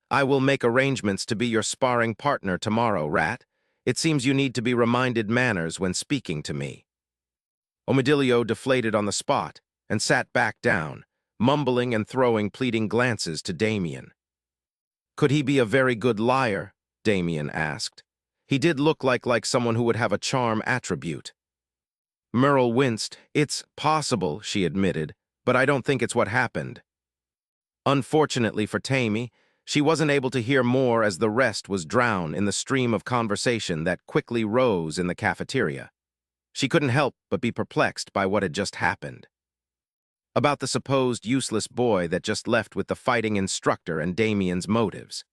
I will make arrangements to be your sparring partner tomorrow, Rat. It seems you need to be reminded manners when speaking to me. Armadillo deflated on the spot and sat back down, mumbling and throwing pleading glances to Damien. Could he be a very good liar? Damien asked. He did look like someone who would have a charm attribute. Merle winced. It's possible, she admitted, but I don't think it's what happened. Unfortunately for Tammy, she wasn't able to hear more as the rest was drowned in the stream of conversation that quickly rose in the cafeteria. She couldn't help but be perplexed by what had just happened. About the supposed useless boy that just left with the fighting instructor and Damien's motives.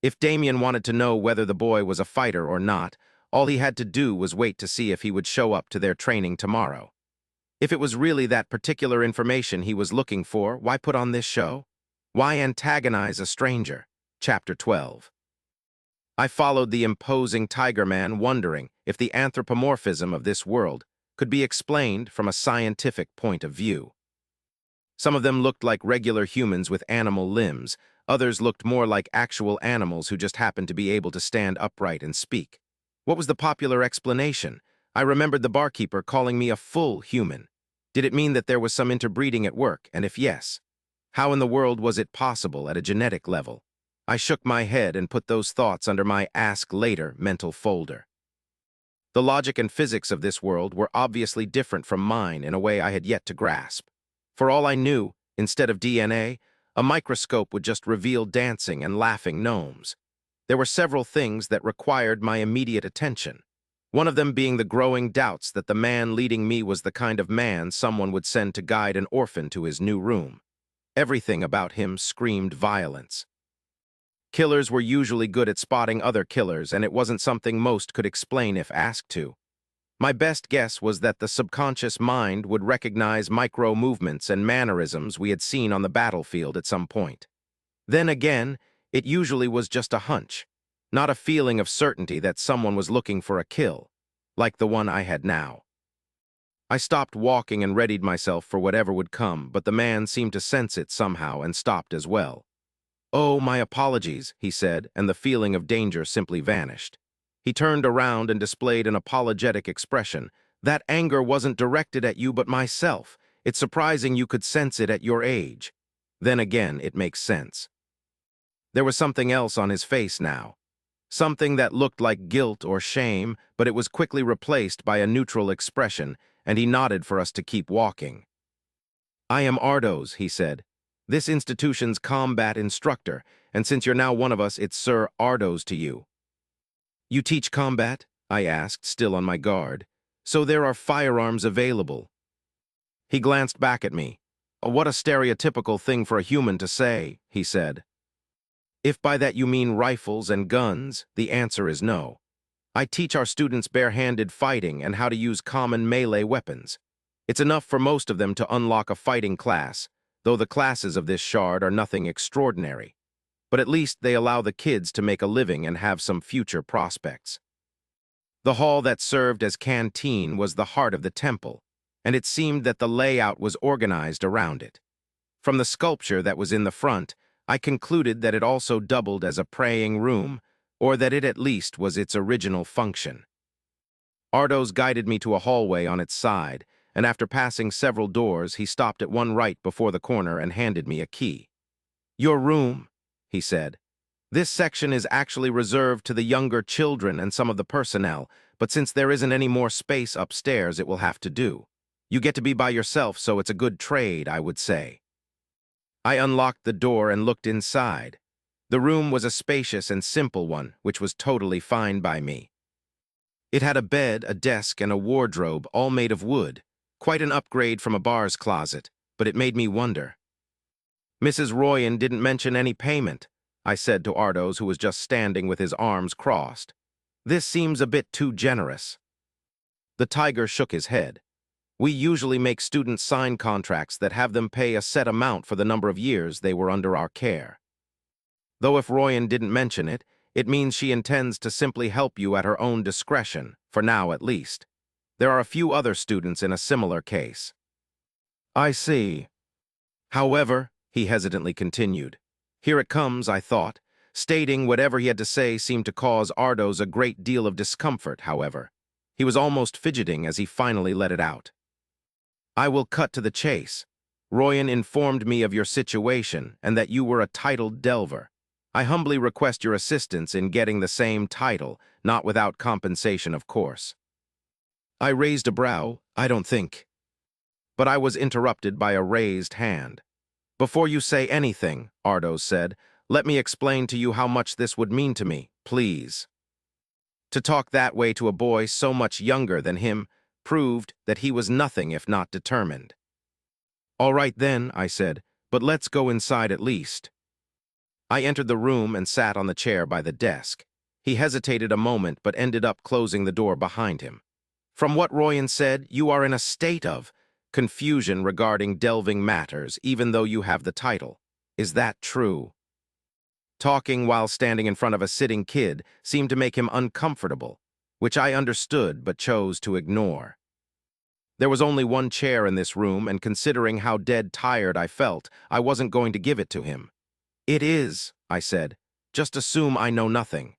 If Damien wanted to know whether the boy was a fighter or not, all he had to do was wait to see if he would show up to their training tomorrow. If it was really that particular information he was looking for, why put on this show? Why antagonize a stranger? Chapter 12. I followed the imposing Tiger Man, wondering if the anthropomorphism of this world could be explained from a scientific point of view. Some of them looked like regular humans with animal limbs. Others looked more like actual animals who just happened to be able to stand upright and speak. What was the popular explanation? I remembered the barkeeper calling me a full human. Did it mean that there was some interbreeding at work, and if yes, how in the world was it possible at a genetic level? I shook my head and put those thoughts under my ask later mental folder. The logic and physics of this world were obviously different from mine in a way I had yet to grasp. For all I knew, instead of DNA, a microscope would just reveal dancing and laughing gnomes. There were several things that required my immediate attention, one of them being the growing doubts that the man leading me was the kind of man someone would send to guide an orphan to his new room. Everything about him screamed violence. Killers were usually good at spotting other killers, and it wasn't something most could explain if asked to. My best guess was that the subconscious mind would recognize micro-movements and mannerisms we had seen on the battlefield at some point. Then again, it usually was just a hunch, not a feeling of certainty that someone was looking for a kill, like the one I had now. I stopped walking and readied myself for whatever would come, but the man seemed to sense it somehow and stopped as well. "Oh, my apologies," he said, and the feeling of danger simply vanished. He turned around and displayed an apologetic expression. "That anger wasn't directed at you but myself. It's surprising you could sense it at your age." Then again, it makes sense. There was something else on his face now. Something that looked like guilt or shame, but it was quickly replaced by a neutral expression, and he nodded for us to keep walking. "I am Ardos," he said, "this institution's combat instructor, and since you're now one of us, it's Sir Ardos to you." "You teach combat?" I asked, still on my guard. "So there are firearms available?" He glanced back at me. "What a stereotypical thing for a human to say," he said. "If by that you mean rifles and guns, the answer is no. I teach our students bare-handed fighting and how to use common melee weapons. It's enough for most of them to unlock a fighting class, though the classes of this shard are nothing extraordinary. But at least they allow the kids to make a living and have some future prospects." The hall that served as canteen was the heart of the temple, and it seemed that the layout was organized around it. From the sculpture that was in the front, I concluded that it also doubled as a praying room, or that it at least was its original function. Ardos guided me to a hallway on its side, and after passing several doors, he stopped at one right before the corner and handed me a key. "Your room," he said. "This section is actually reserved to the younger children and some of the personnel, but since there isn't any more space upstairs, it will have to do. You get to be by yourself, so it's a good trade, I would say." I unlocked the door and looked inside. The room was a spacious and simple one, which was totally fine by me. It had a bed, a desk, and a wardrobe, all made of wood. Quite an upgrade from a bar's closet, but it made me wonder. "Mrs. Royan didn't mention any payment," I said to Ardos, who was just standing with his arms crossed. "This seems a bit too generous." The tiger shook his head. "We usually make students sign contracts that have them pay a set amount for the number of years they were under our care. Though if Royan didn't mention it, it means she intends to simply help you at her own discretion, for now at least. There are a few other students in a similar case." "I see. However," he hesitantly continued. "Here it comes," I thought. Stating whatever he had to say seemed to cause Ardos a great deal of discomfort, however. He was almost fidgeting as he finally let it out. "I will cut to the chase. Royan informed me of your situation and that you were a titled delver. I humbly request your assistance in getting the same title, not without compensation, of course." I raised a brow. "I don't think." But I was interrupted by a raised hand. "Before you say anything," Ardos said, "let me explain to you how much this would mean to me, please." To talk that way to a boy so much younger than him proved that he was nothing if not determined. "All right then," I said, "but let's go inside at least." I entered the room and sat on the chair by the desk. He hesitated a moment but ended up closing the door behind him. "From what Royan said, you are in a state of confusion regarding delving matters, even though you have the title. Is that true?" Talking while standing in front of a sitting kid seemed to make him uncomfortable, which I understood but chose to ignore. There was only one chair in this room, and considering how dead tired I felt, I wasn't going to give it to him. "It is," I said. "Just assume I know nothing."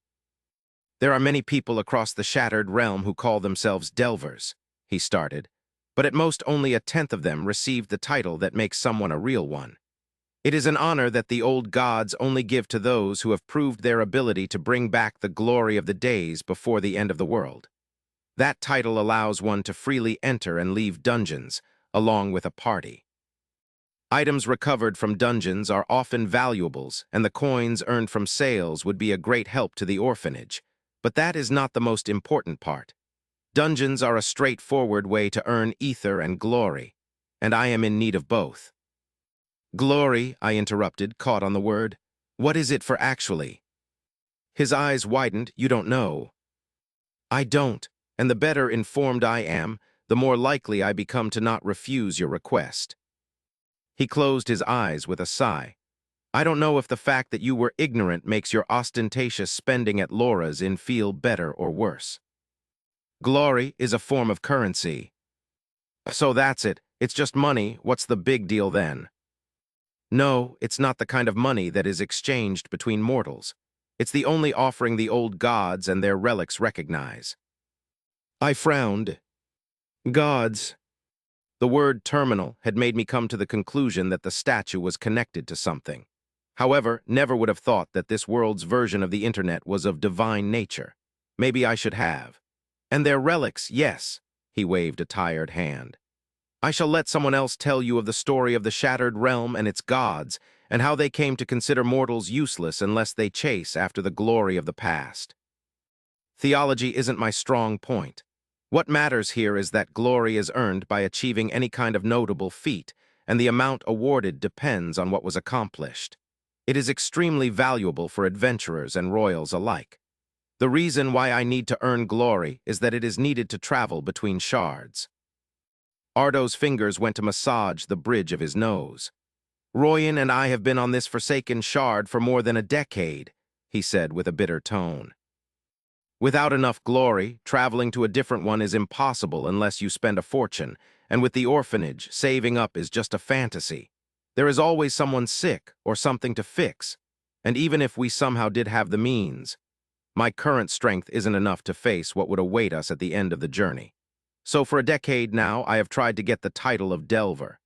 There are many people across the shattered realm who call themselves delvers, he started, but at most only a tenth of them received the title that makes someone a real one. It is an honor that the old gods only give to those who have proved their ability to bring back the glory of the days before the end of the world. That title allows one to freely enter and leave dungeons, along with a party. Items recovered from dungeons are often valuables, and the coins earned from sales would be a great help to the orphanage. But that is not the most important part. Dungeons are a straightforward way to earn ether and glory, and I am in need of both. Glory, I interrupted, caught on the word. What is it for actually? His eyes widened. You don't know. I don't, and the better informed I am, the more likely I become to not refuse your request. He closed his eyes with a sigh. I don't know if the fact that you were ignorant makes your ostentatious spending at Laura's Inn feel better or worse. Glory is a form of currency. So that's it. It's just money. What's the big deal then? No, it's not the kind of money that is exchanged between mortals. It's the only offering the old gods and their relics recognize. I frowned. Gods. The word terminal had made me come to the conclusion that the statue was connected to something. However, never would have thought that this world's version of the internet was of divine nature. Maybe I should have. And their relics, yes, he waved a tired hand. I shall let someone else tell you of the story of the shattered realm and its gods, and how they came to consider mortals useless unless they chase after the glory of the past. Theology isn't my strong point. What matters here is that glory is earned by achieving any kind of notable feat, and the amount awarded depends on what was accomplished. It is extremely valuable for adventurers and royals alike. The reason why I need to earn glory is that it is needed to travel between shards. Ardo's fingers went to massage the bridge of his nose. Royan and I have been on this forsaken shard for more than a decade, he said with a bitter tone. Without enough glory, traveling to a different one is impossible unless you spend a fortune, and with the orphanage, saving up is just a fantasy. There is always someone sick or something to fix, and even if we somehow did have the means, my current strength isn't enough to face what would await us at the end of the journey. So for a decade now, I have tried to get the title of Delver.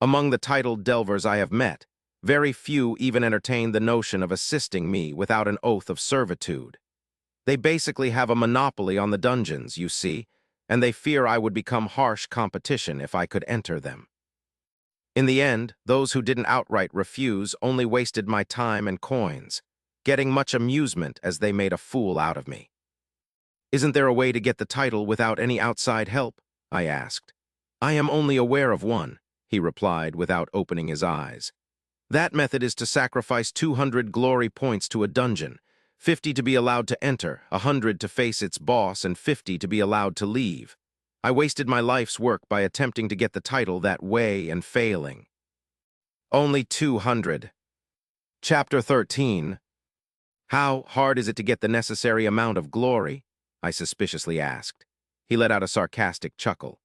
Among the titled Delvers I have met, very few even entertain the notion of assisting me without an oath of servitude. They basically have a monopoly on the dungeons, you see, and they fear I would become harsh competition if I could enter them. In the end, those who didn't outright refuse only wasted my time and coins, getting much amusement as they made a fool out of me. Isn't there a way to get the title without any outside help? I asked. I am only aware of one, he replied without opening his eyes. That method is to sacrifice 200 glory points to a dungeon, 50 to be allowed to enter, 100 to face its boss, and 50 to be allowed to leave. I wasted my life's work by attempting to get the title that way and failing. Only 200. Chapter 13. How hard is it to get the necessary amount of glory? I suspiciously asked. He let out a sarcastic chuckle.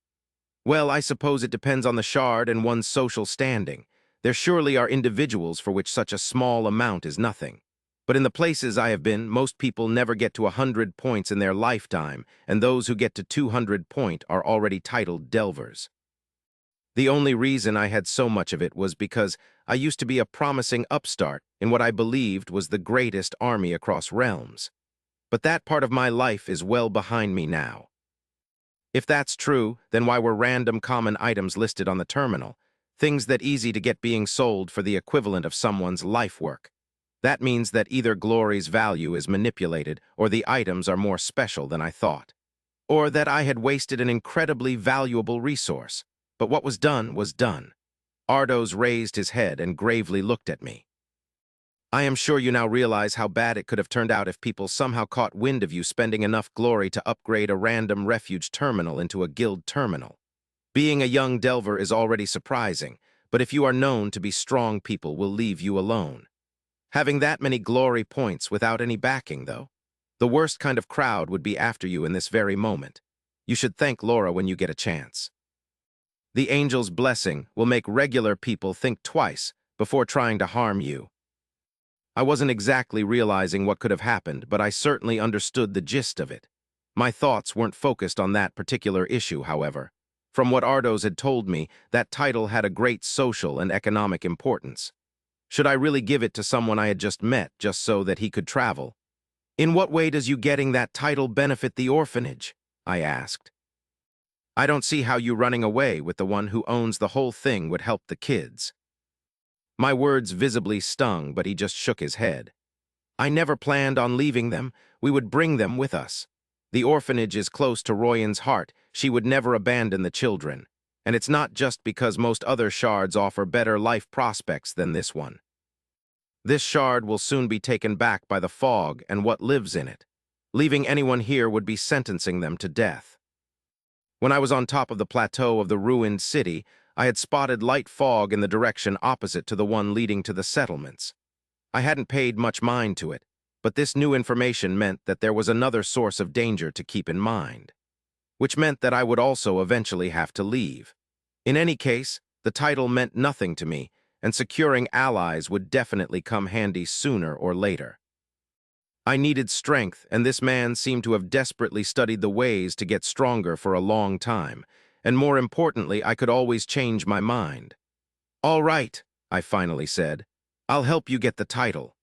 Well, I suppose it depends on the shard and one's social standing. There surely are individuals for which such a small amount is nothing. But in the places I have been, most people never get to 100 points in their lifetime, and those who get to 200 point are already titled Delvers. The only reason I had so much of it was because I used to be a promising upstart in what I believed was the greatest army across realms. But that part of my life is well behind me now. If that's true, then why were random common items listed on the terminal? Things that easy to get being sold for the equivalent of someone's life work. That means that either glory's value is manipulated or the items are more special than I thought. Or that I had wasted an incredibly valuable resource. But what was done was done. Ardos raised his head and gravely looked at me. I am sure you now realize how bad it could have turned out if people somehow caught wind of you spending enough glory to upgrade a random refuge terminal into a guild terminal. Being a young delver is already surprising, but if you are known to be strong, people will leave you alone. Having that many glory points without any backing, though, the worst kind of crowd would be after you in this very moment. You should thank Laura when you get a chance. The angel's blessing will make regular people think twice before trying to harm you. I wasn't exactly realizing what could have happened, but I certainly understood the gist of it. My thoughts weren't focused on that particular issue, however. From what Ardos had told me, that title had a great social and economic importance. Should I really give it to someone I had just met just so that he could travel? In what way does you getting that title benefit the orphanage? I asked. I don't see how you running away with the one who owns the whole thing would help the kids. My words visibly stung, but he just shook his head. I never planned on leaving them. We would bring them with us. The orphanage is close to Royan's heart. She would never abandon the children. And it's not just because most other shards offer better life prospects than this one. This shard will soon be taken back by the fog and what lives in it. Leaving anyone here would be sentencing them to death. When I was on top of the plateau of the ruined city, I had spotted light fog in the direction opposite to the one leading to the settlements. I hadn't paid much mind to it, but this new information meant that there was another source of danger to keep in mind, which meant that I would also eventually have to leave. In any case, the title meant nothing to me, and securing allies would definitely come handy sooner or later. I needed strength, and this man seemed to have desperately studied the ways to get stronger for a long time, and more importantly, I could always change my mind. "All right," I finally said. "I'll help you get the title."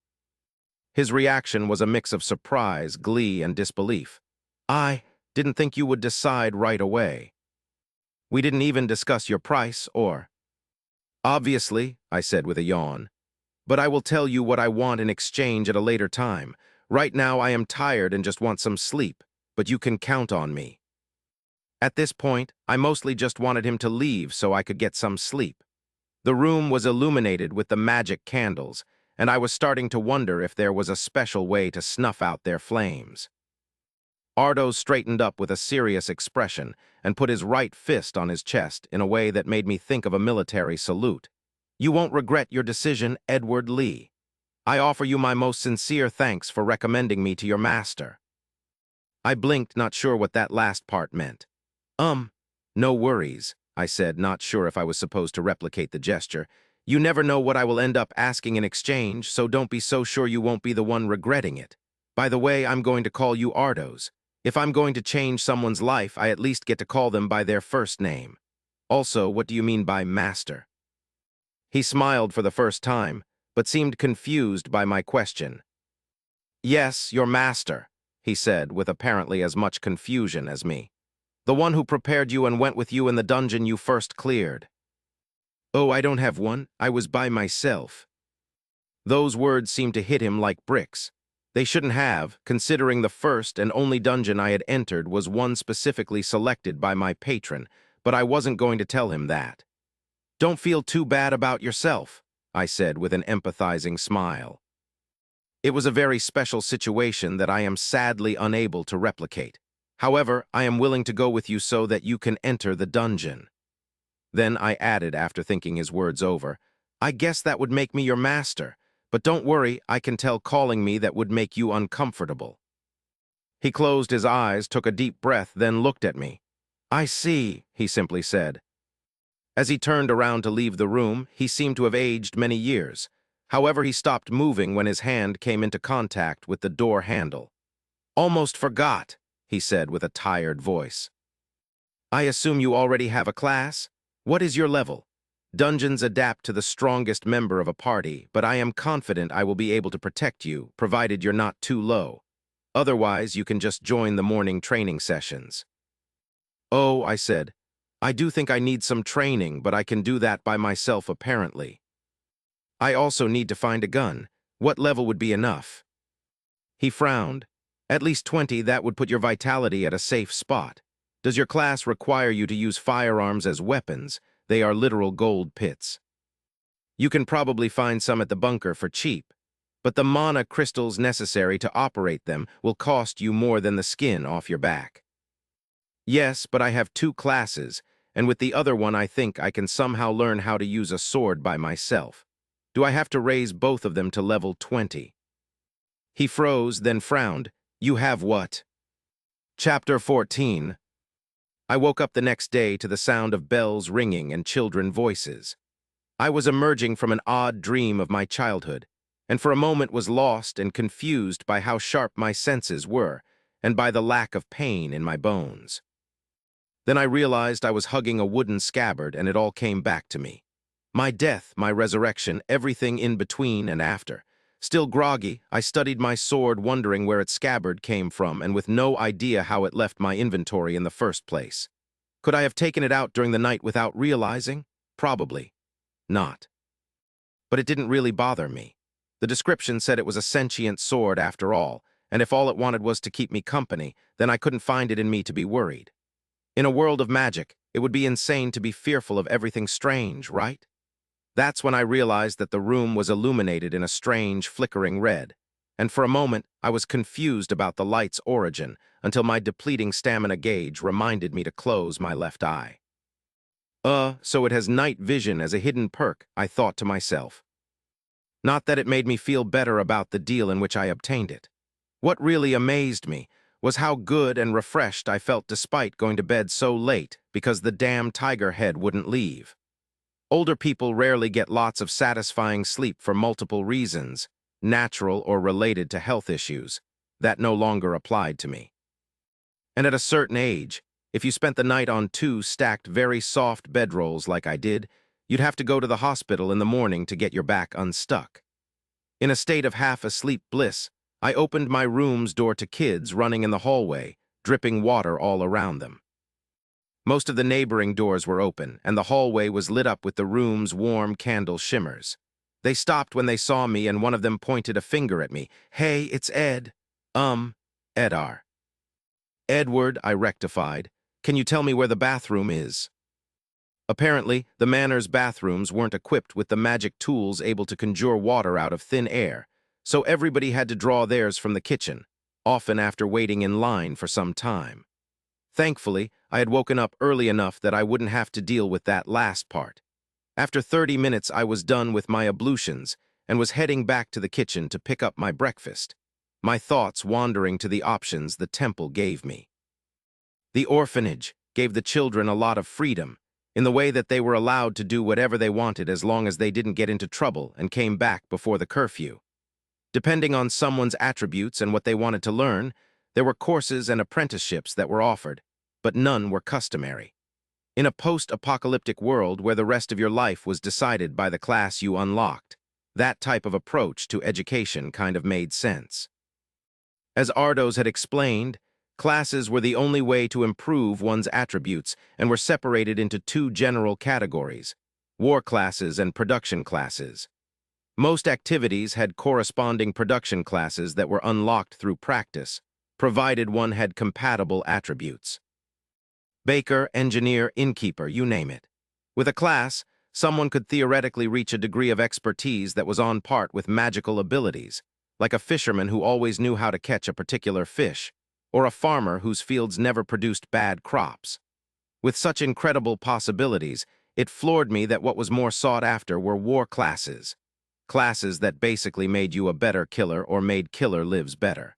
His reaction was a mix of surprise, glee, and disbelief. "I didn't think you would decide right away. We didn't even discuss your price or—" "Obviously," I said with a yawn. "But I will tell you what I want in exchange at a later time. Right now I am tired and just want some sleep, but you can count on me." At this point, I mostly just wanted him to leave so I could get some sleep. The room was illuminated with the magic candles, and I was starting to wonder if there was a special way to snuff out their flames. Ardos straightened up with a serious expression and put his right fist on his chest in a way that made me think of a military salute. "You won't regret your decision, Edward Lee. I offer you my most sincere thanks for recommending me to your master." I blinked, not sure what that last part meant. No worries," I said, not sure if I was supposed to replicate the gesture. "You never know what I will end up asking in exchange, so don't be so sure you won't be the one regretting it. By the way, I'm going to call you Ardos. If I'm going to change someone's life, I at least get to call them by their first name. Also, what do you mean by master?" He smiled for the first time, but seemed confused by my question. "Yes, your master," he said, with apparently as much confusion as me. "The one who prepared you and went with you in the dungeon you first cleared." "Oh, I don't have one. I was by myself." Those words seemed to hit him like bricks. They shouldn't have, considering the first and only dungeon I had entered was one specifically selected by my patron, but I wasn't going to tell him that. "Don't feel too bad about yourself," I said with an empathizing smile. "It was a very special situation that I am sadly unable to replicate. However, I am willing to go with you so that you can enter the dungeon." Then I added, after thinking his words over, "I guess that would make me your master, but don't worry, I can tell calling me that would make you uncomfortable." He closed his eyes, took a deep breath, then looked at me. "I see," he simply said. As he turned around to leave the room, he seemed to have aged many years. However, he stopped moving when his hand came into contact with the door handle. "Almost forgot," he said with a tired voice. "I assume you already have a class? What is your level? Dungeons adapt to the strongest member of a party, but I am confident I will be able to protect you, provided you're not too low. Otherwise, you can just join the morning training sessions." "Oh," I said, "I do think I need some training, but I can do that by myself apparently. I also need to find a gun. What level would be enough?" He frowned. "At least 20, that would put your vitality at a safe spot. Does your class require you to use firearms as weapons? They are literal gold pits. You can probably find some at the bunker for cheap, but the mana crystals necessary to operate them will cost you more than the skin off your back." "Yes, but I have 2 classes, and with the other one I think I can somehow learn how to use a sword by myself. Do I have to raise both of them to level 20? He froze, then frowned. "You have what?" Chapter 14. I woke up the next day to the sound of bells ringing and children voices. I was emerging from an odd dream of my childhood, and for a moment was lost and confused by how sharp my senses were and by the lack of pain in my bones. Then I realized I was hugging a wooden scabbard, and it all came back to me. My death, my resurrection, everything in between and after. Still groggy, I studied my sword, wondering where its scabbard came from and with no idea how it left my inventory in the first place. Could I have taken it out during the night without realizing? Probably not. But it didn't really bother me. The description said it was a sentient sword after all, and if all it wanted was to keep me company, then I couldn't find it in me to be worried. In a world of magic, it would be insane to be fearful of everything strange, right? That's when I realized that the room was illuminated in a strange, flickering red, and for a moment I was confused about the light's origin until my depleting stamina gauge reminded me to close my left eye. So it has night vision as a hidden perk, I thought to myself. Not that it made me feel better about the deal in which I obtained it. What really amazed me was how good and refreshed I felt despite going to bed so late because the damn tiger head wouldn't leave. Older people rarely get lots of satisfying sleep for multiple reasons, natural or related to health issues. That no longer applied to me. And at a certain age, if you spent the night on 2 stacked very soft bedrolls like I did, you'd have to go to the hospital in the morning to get your back unstuck. In a state of half-asleep bliss, I opened my room's door to kids running in the hallway, dripping water all around them. Most of the neighboring doors were open, and the hallway was lit up with the room's warm candle shimmers. They stopped when they saw me, and one of them pointed a finger at me. "Hey, it's Ed." Edar. "Edward," I rectified. "Can you tell me where the bathroom is?" Apparently, the manor's bathrooms weren't equipped with the magic tools able to conjure water out of thin air, so everybody had to draw theirs from the kitchen, often after waiting in line for some time. Thankfully, I had woken up early enough that I wouldn't have to deal with that last part. After 30 minutes, I was done with my ablutions and was heading back to the kitchen to pick up my breakfast, my thoughts wandering to the options the temple gave me. The orphanage gave the children a lot of freedom, in the way that they were allowed to do whatever they wanted as long as they didn't get into trouble and came back before the curfew. Depending on someone's attributes and what they wanted to learn, there were courses and apprenticeships that were offered, but none were customary. In a post-apocalyptic world where the rest of your life was decided by the class you unlocked, that type of approach to education kind of made sense. As Ardos had explained, classes were the only way to improve one's attributes and were separated into 2 general categories: war classes and production classes. Most activities had corresponding production classes that were unlocked through practice, provided one had compatible attributes. Baker, engineer, innkeeper, you name it. With a class, someone could theoretically reach a degree of expertise that was on par with magical abilities, like a fisherman who always knew how to catch a particular fish, or a farmer whose fields never produced bad crops. With such incredible possibilities, it floored me that what was more sought after were war classes. Classes that basically made you a better killer or made killer lives better.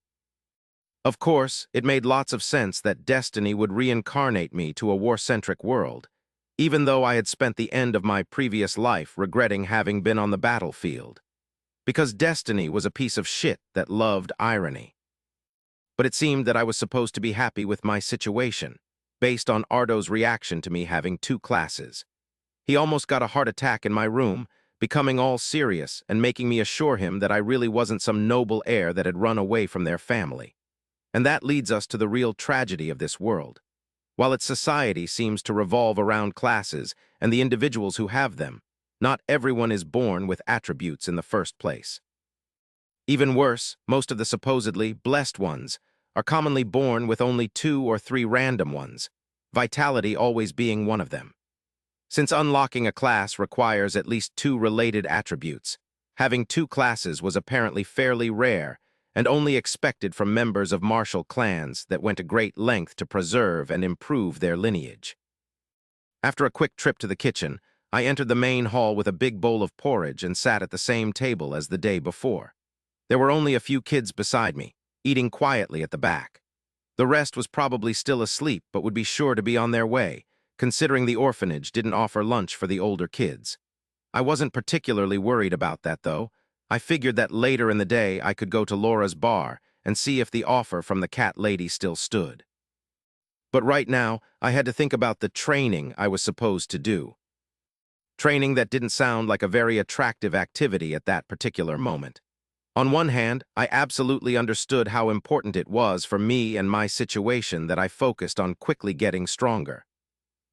Of course, it made lots of sense that destiny would reincarnate me to a war-centric world, even though I had spent the end of my previous life regretting having been on the battlefield. Because destiny was a piece of shit that loved irony. But it seemed that I was supposed to be happy with my situation, based on Ardo's reaction to me having 2 classes. He almost got a heart attack in my room, becoming all serious and making me assure him that I really wasn't some noble heir that had run away from their family. And that leads us to the real tragedy of this world. While its society seems to revolve around classes and the individuals who have them, not everyone is born with attributes in the first place. Even worse, most of the supposedly blessed ones are commonly born with only 2 or 3 random ones, vitality always being one of them. Since unlocking a class requires at least 2 related attributes, having 2 classes was apparently fairly rare and only expected from members of martial clans that went a great length to preserve and improve their lineage. After a quick trip to the kitchen, I entered the main hall with a big bowl of porridge and sat at the same table as the day before. There were only a few kids beside me, eating quietly at the back. The rest was probably still asleep but would be sure to be on their way, considering the orphanage didn't offer lunch for the older kids. I wasn't particularly worried about that, though. I figured that later in the day I could go to Laura's bar and see if the offer from the cat lady still stood. But right now, I had to think about the training I was supposed to do. Training that didn't sound like a very attractive activity at that particular moment. On one hand, I absolutely understood how important it was for me and my situation that I focused on quickly getting stronger.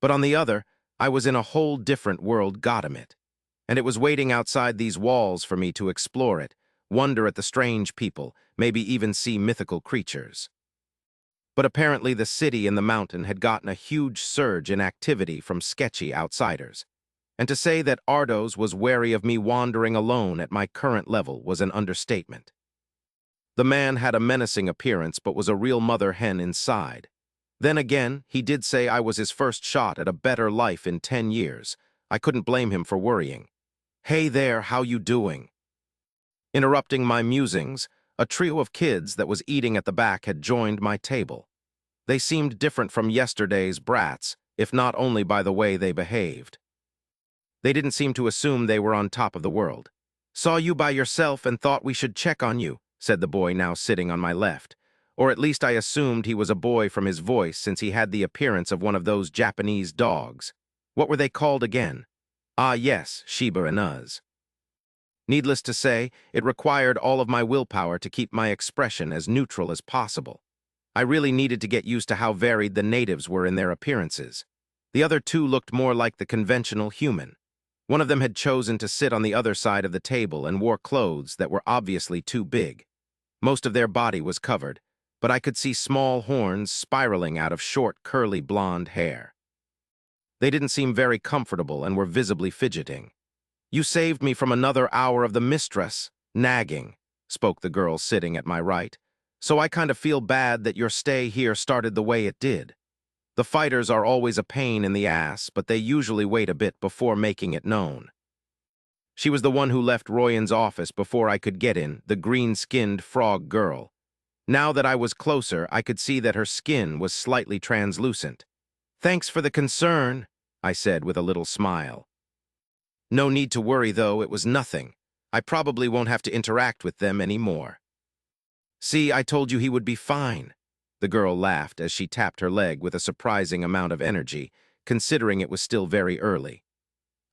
But on the other, I was in a whole different world, goddamn it. And it was waiting outside these walls for me to explore it, wonder at the strange people, maybe even see mythical creatures. But apparently the city and the mountain had gotten a huge surge in activity from sketchy outsiders. And to say that Ardos was wary of me wandering alone at my current level was an understatement. The man had a menacing appearance but was a real mother hen inside. Then again, he did say I was his first shot at a better life in 10 years. I couldn't blame him for worrying. "Hey there, how you doing?" Interrupting my musings, a trio of kids that was eating at the back had joined my table. They seemed different from yesterday's brats, if not only by the way they behaved. They didn't seem to assume they were on top of the world. "Saw you by yourself and thought we should check on you," said the boy now sitting on my left. Or at least I assumed he was a boy from his voice since he had the appearance of one of those Japanese dogs. What were they called again? Ah yes, Shiba Inus. Needless to say, it required all of my willpower to keep my expression as neutral as possible. I really needed to get used to how varied the natives were in their appearances. The other two looked more like the conventional human. One of them had chosen to sit on the other side of the table and wore clothes that were obviously too big. Most of their body was covered, but I could see small horns spiraling out of short, curly blonde hair. They didn't seem very comfortable and were visibly fidgeting. "You saved me from another hour of the mistress, nagging," spoke the girl sitting at my right. "So I kind of feel bad that your stay here started the way it did. The fighters are always a pain in the ass, but they usually wait a bit before making it known." She was the one who left Royan's office before I could get in, the green-skinned frog girl. Now that I was closer, I could see that her skin was slightly translucent. "Thanks for the concern," I said with a little smile. "No need to worry, though, it was nothing. I probably won't have to interact with them anymore." "See, I told you he would be fine." The girl laughed as she tapped her leg with a surprising amount of energy, considering it was still very early.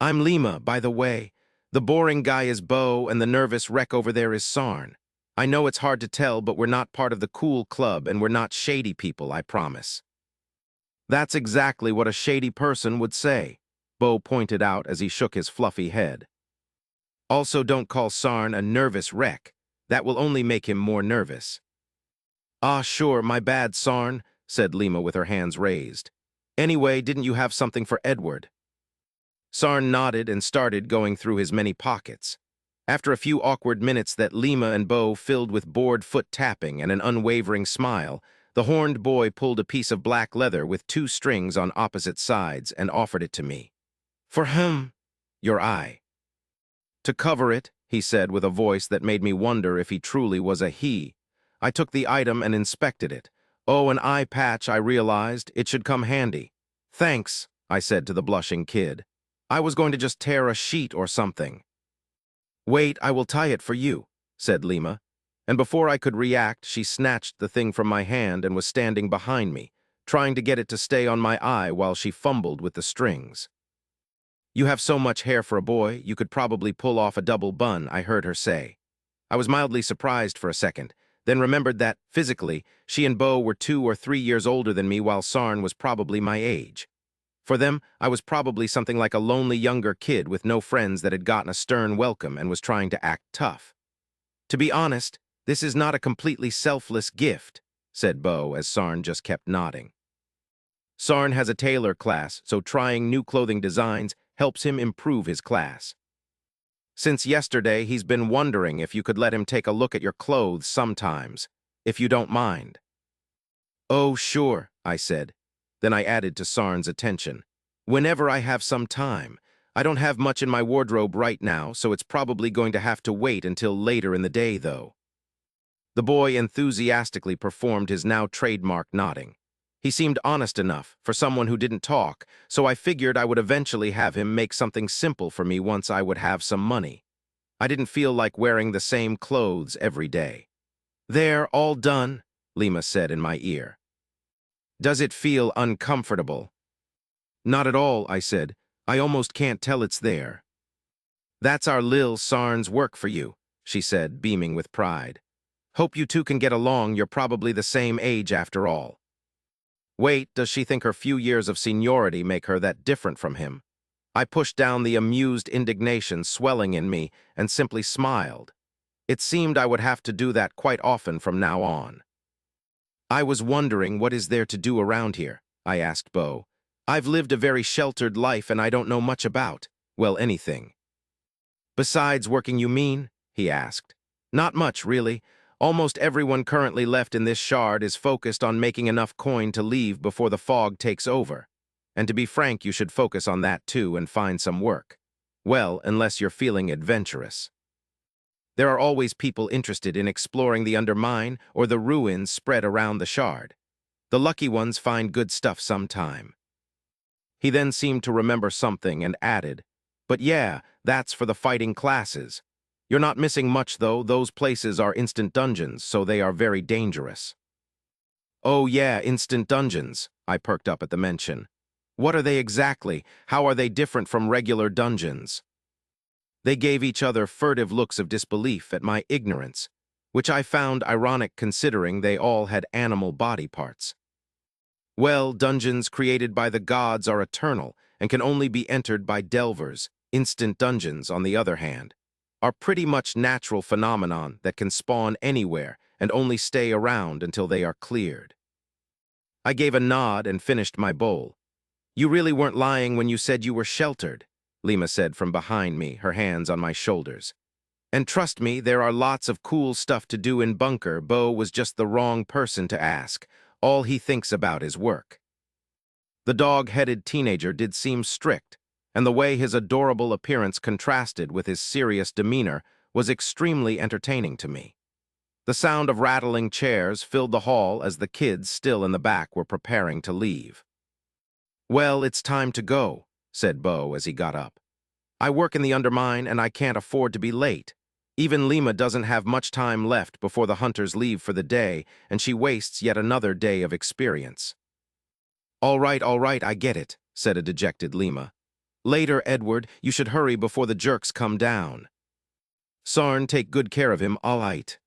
"I'm Lima, by the way. The boring guy is Bo, and the nervous wreck over there is Sarn. I know it's hard to tell, but we're not part of the cool club, and we're not shady people, I promise." "That's exactly what a shady person would say," Bo pointed out as he shook his fluffy head. "Also, don't call Sarn a nervous wreck. That will only make him more nervous." "Ah, sure, my bad, Sarn," said Lima with her hands raised. "Anyway, didn't you have something for Edward?" Sarn nodded and started going through his many pockets. After a few awkward minutes that Lima and Bo filled with bored foot tapping and an unwavering smile, the horned boy pulled a piece of black leather with 2 strings on opposite sides and offered it to me. "For him, your eye." "To cover it," he said with a voice that made me wonder if he truly was a he. I took the item and inspected it. "Oh, an eye patch, I realized. It should come handy." "Thanks," I said to the blushing kid. "I was going to just tear a sheet or something." "Wait, I will tie it for you," said Lima. And before I could react, she snatched the thing from my hand and was standing behind me, trying to get it to stay on my eye while she fumbled with the strings. "You have so much hair for a boy, you could probably pull off a double bun," I heard her say. I was mildly surprised for a second, then remembered that, physically, she and Bo were 2 or 3 years older than me while Sarn was probably my age. For them, I was probably something like a lonely younger kid with no friends that had gotten a stern welcome and was trying to act tough. "To be honest, this is not a completely selfless gift," said Bo as Sarn just kept nodding. "Sarn has a tailor class, so trying new clothing designs helps him improve his class. Since yesterday, he's been wondering if you could let him take a look at your clothes sometimes, if you don't mind." "Oh, sure," I said. Then I added to Sarn's attention. "Whenever I have some time. I don't have much in my wardrobe right now, so it's probably going to have to wait until later in the day, though." The boy enthusiastically performed his now trademark nodding. He seemed honest enough for someone who didn't talk, so I figured I would eventually have him make something simple for me once I would have some money. I didn't feel like wearing the same clothes every day. "There, all done," Lima said in my ear. "Does it feel uncomfortable?" "Not at all," I said. "I almost can't tell it's there." "That's our Lil Sarn's work for you," she said, beaming with pride. "Hope you two can get along. You're probably the same age after all." Wait, does she think her few years of seniority make her that different from him? I pushed down the amused indignation swelling in me and simply smiled. It seemed I would have to do that quite often from now on. "I was wondering what is there to do around here," I asked Bo. "I've lived a very sheltered life and I don't know much about, well, anything." "Besides working, you mean?" he asked. "Not much, really. Almost everyone currently left in this shard is focused on making enough coin to leave before the fog takes over. And to be frank, you should focus on that too and find some work. Well, unless you're feeling adventurous. There are always people interested in exploring the undermine or the ruins spread around the shard. The lucky ones find good stuff sometime." He then seemed to remember something and added, "But yeah, that's for the fighting classes. You're not missing much though, those places are instant dungeons, so they are very dangerous." "Oh yeah, instant dungeons," I perked up at the mention. "What are they exactly? How are they different from regular dungeons?" They gave each other furtive looks of disbelief at my ignorance, which I found ironic considering they all had animal body parts. "Well, dungeons created by the gods are eternal and can only be entered by delvers. Instant dungeons, on the other hand, are pretty much natural phenomenon that can spawn anywhere and only stay around until they are cleared." I gave a nod and finished my bowl. "You really weren't lying when you said you were sheltered," Lima said from behind me, her hands on my shoulders. "And trust me, there are lots of cool stuff to do in bunker. Bo was just the wrong person to ask. All he thinks about is work." The dog-headed teenager did seem strict, and the way his adorable appearance contrasted with his serious demeanor was extremely entertaining to me. The sound of rattling chairs filled the hall as the kids still in the back were preparing to leave. "Well, it's time to go," said Bo as he got up. "I work in the undermine and I can't afford to be late. Even Lima doesn't have much time left before the hunters leave for the day, and she wastes yet another day of experience." All right, I get it," said a dejected Lima. "Later, Edward, you should hurry before the jerks come down." "Sarn, take good care of him, all right."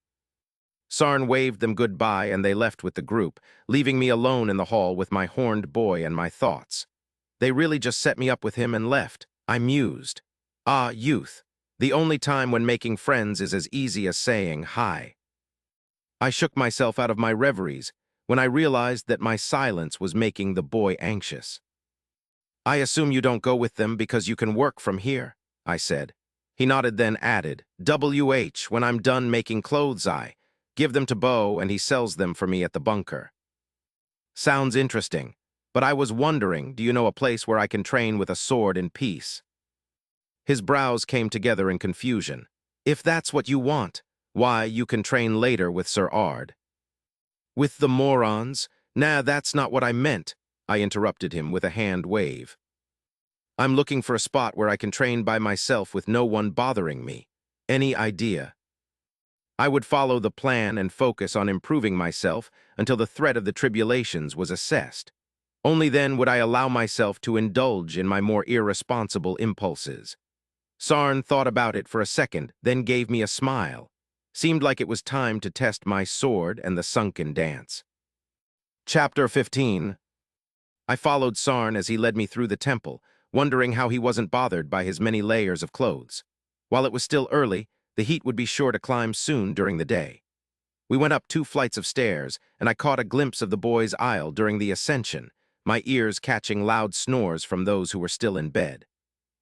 Sarn waved them goodbye and they left with the group, leaving me alone in the hall with my horned boy and my thoughts. They really just set me up with him and left. I mused. Ah, youth. The only time when making friends is as easy as saying hi. I shook myself out of my reveries when I realized that my silence was making the boy anxious. "I assume you don't go with them because you can work from here," I said. He nodded, then added, "WH, when I'm done making clothes, I give them to Bo and he sells them for me at the bunker." "Sounds interesting, but I was wondering, do you know a place where I can train with a sword in peace?" His brows came together in confusion. "If that's what you want, why, you can train later with Sir Ard." "With the morons? Nah, that's not what I meant," I interrupted him with a hand wave. "I'm looking for a spot where I can train by myself with no one bothering me. Any idea?" I would follow the plan and focus on improving myself until the threat of the tribulations was assessed. Only then would I allow myself to indulge in my more irresponsible impulses. Sarn thought about it for a second, then gave me a smile. Seemed like it was time to test my sword and the sunken dance. Chapter 15. I followed Sarn as he led me through the temple, wondering how he wasn't bothered by his many layers of clothes. While it was still early, the heat would be sure to climb soon during the day. We went up 2 flights of stairs, and I caught a glimpse of the boys' aisle during the ascension, my ears catching loud snores from those who were still in bed.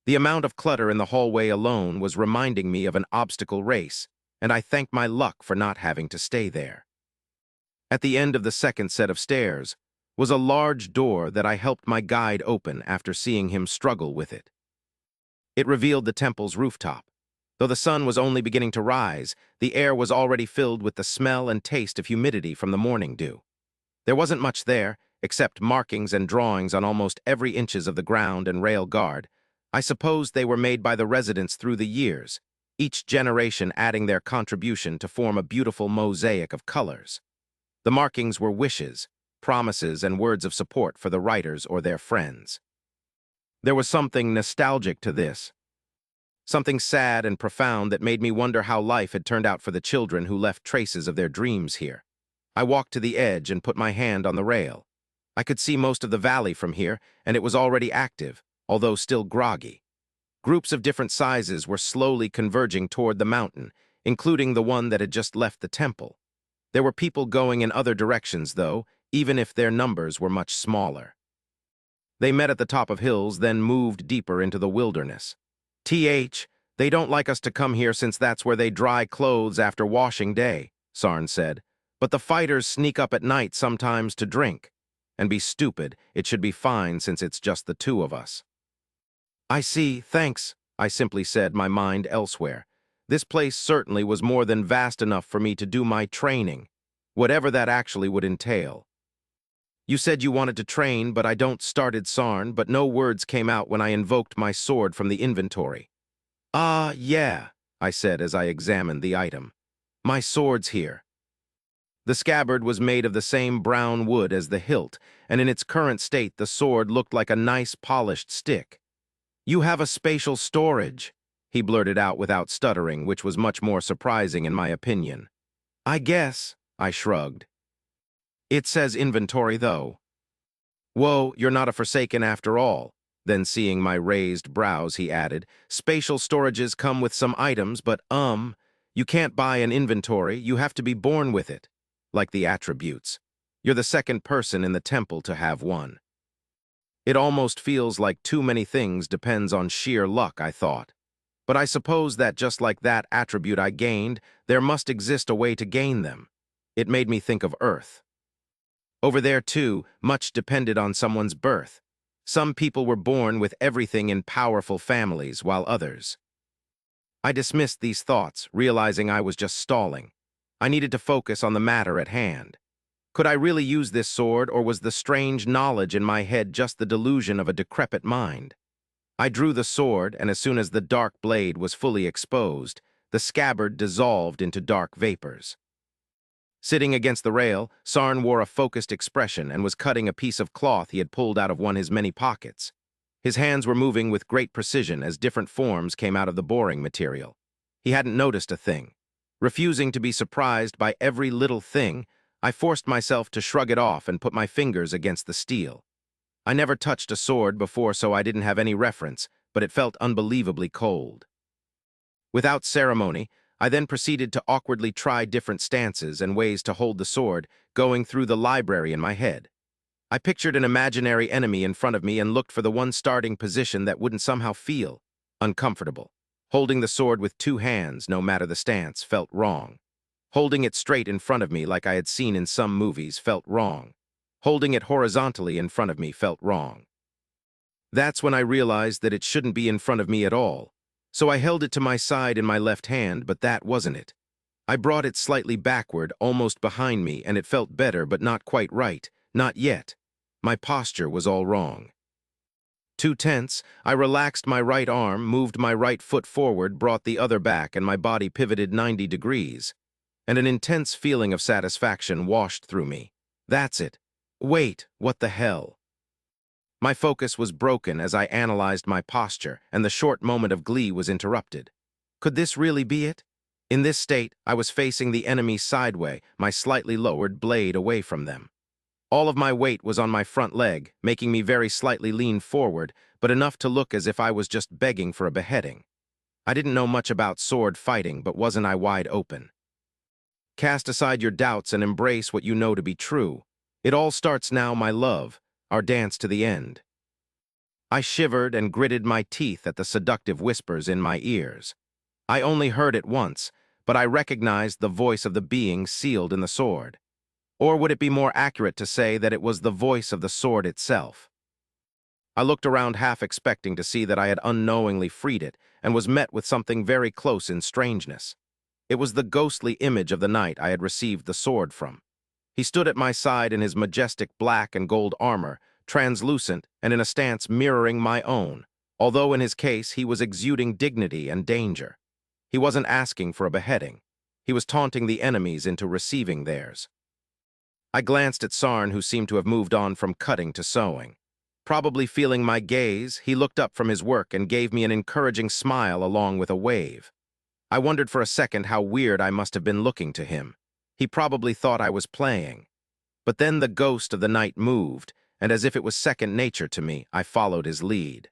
The amount of clutter in the hallway alone was reminding me of an obstacle race, and I thanked my luck for not having to stay there. At the end of the second set of stairs was a large door that I helped my guide open after seeing him struggle with it. It revealed the temple's rooftop. Though the sun was only beginning to rise, the air was already filled with the smell and taste of humidity from the morning dew. There wasn't much there, except markings and drawings on almost every inches of the ground and rail guard. I suppose they were made by the residents through the years. each generation adding their contribution to form a beautiful mosaic of colors. The markings were wishes, promises, and words of support for the writers or their friends. There was something nostalgic to this, something sad and profound that made me wonder how life had turned out for the children who left traces of their dreams here. I walked to the edge and put my hand on the rail. I could see most of the valley from here, and it was already active, although still groggy. Groups of different sizes were slowly converging toward the mountain, including the one that had just left the temple. There were people going in other directions, though, even if their numbers were much smaller. They met at the top of hills, then moved deeper into the wilderness. They don't like us to come here since that's where they dry clothes after washing day, Sarn said. But the fighters sneak up at night sometimes to drink. And be stupid, it should be fine since it's just the two of us. I see, thanks, I simply said, my mind elsewhere. This place certainly was more than vast enough for me to do my training, whatever that actually would entail. You said you wanted to train, but I don't, started Sarn, but no words came out when I invoked my sword from the inventory. Ah, yeah, I said as I examined the item. My sword's here. The scabbard was made of the same brown wood as the hilt, and in its current state the sword looked like a nice polished stick. You have a spatial storage, he blurted out without stuttering, which was much more surprising in my opinion. I guess, I shrugged. It says inventory, though. Whoa, you're not a Forsaken after all. Then seeing my raised brows, he added, spatial storages come with some items, but you can't buy an inventory, you have to be born with it. Like the attributes. You're the second person in the temple to have one. It almost feels like too many things depends on sheer luck, I thought. But I suppose that just like that attribute I gained, there must exist a way to gain them. It made me think of Earth. Over there, too, much depended on someone's birth. Some people were born with everything in powerful families, while others. I dismissed these thoughts, realizing I was just stalling. I needed to focus on the matter at hand. Could I really use this sword, or was the strange knowledge in my head just the delusion of a decrepit mind? I drew the sword, and as soon as the dark blade was fully exposed, the scabbard dissolved into dark vapors. Sitting against the rail, Sarn wore a focused expression and was cutting a piece of cloth he had pulled out of one of his many pockets. His hands were moving with great precision as different forms came out of the boring material. He hadn't noticed a thing. Refusing to be surprised by every little thing, I forced myself to shrug it off and put my fingers against the steel. I never touched a sword before, so I didn't have any reference, but it felt unbelievably cold. Without ceremony, I then proceeded to awkwardly try different stances and ways to hold the sword, going through the library in my head. I pictured an imaginary enemy in front of me and looked for the one starting position that wouldn't somehow feel uncomfortable. Holding the sword with two hands, no matter the stance, felt wrong. Holding it straight in front of me like I had seen in some movies felt wrong. Holding it horizontally in front of me felt wrong. That's when I realized that it shouldn't be in front of me at all. So I held it to my side in my left hand, but that wasn't it. I brought it slightly backward, almost behind me, and it felt better, but not quite right. Not yet. My posture was all wrong. Too tense, I relaxed my right arm, moved my right foot forward, brought the other back, and my body pivoted 90 degrees. And an intense feeling of satisfaction washed through me. That's it. Wait, what the hell? My focus was broken as I analyzed my posture, and the short moment of glee was interrupted. Could this really be it? In this state, I was facing the enemy sideway, my slightly lowered blade away from them. All of my weight was on my front leg, making me very slightly lean forward, but enough to look as if I was just begging for a beheading. I didn't know much about sword fighting, but wasn't I wide open? Cast aside your doubts and embrace what you know to be true. It all starts now, my love, our dance to the end. I shivered and gritted my teeth at the seductive whispers in my ears. I only heard it once, but I recognized the voice of the being sealed in the sword. Or would it be more accurate to say that it was the voice of the sword itself? I looked around half expecting to see that I had unknowingly freed it and was met with something very close in strangeness. It was the ghostly image of the knight I had received the sword from. He stood at my side in his majestic black and gold armor, translucent and in a stance mirroring my own, although in his case he was exuding dignity and danger. He wasn't asking for a beheading. He was taunting the enemies into receiving theirs. I glanced at Sarn, who seemed to have moved on from cutting to sewing. Probably feeling my gaze, he looked up from his work and gave me an encouraging smile along with a wave. I wondered for a second how weird I must have been looking to him. He probably thought I was playing. But then the ghost of the night moved, and as if it was second nature to me, I followed his lead.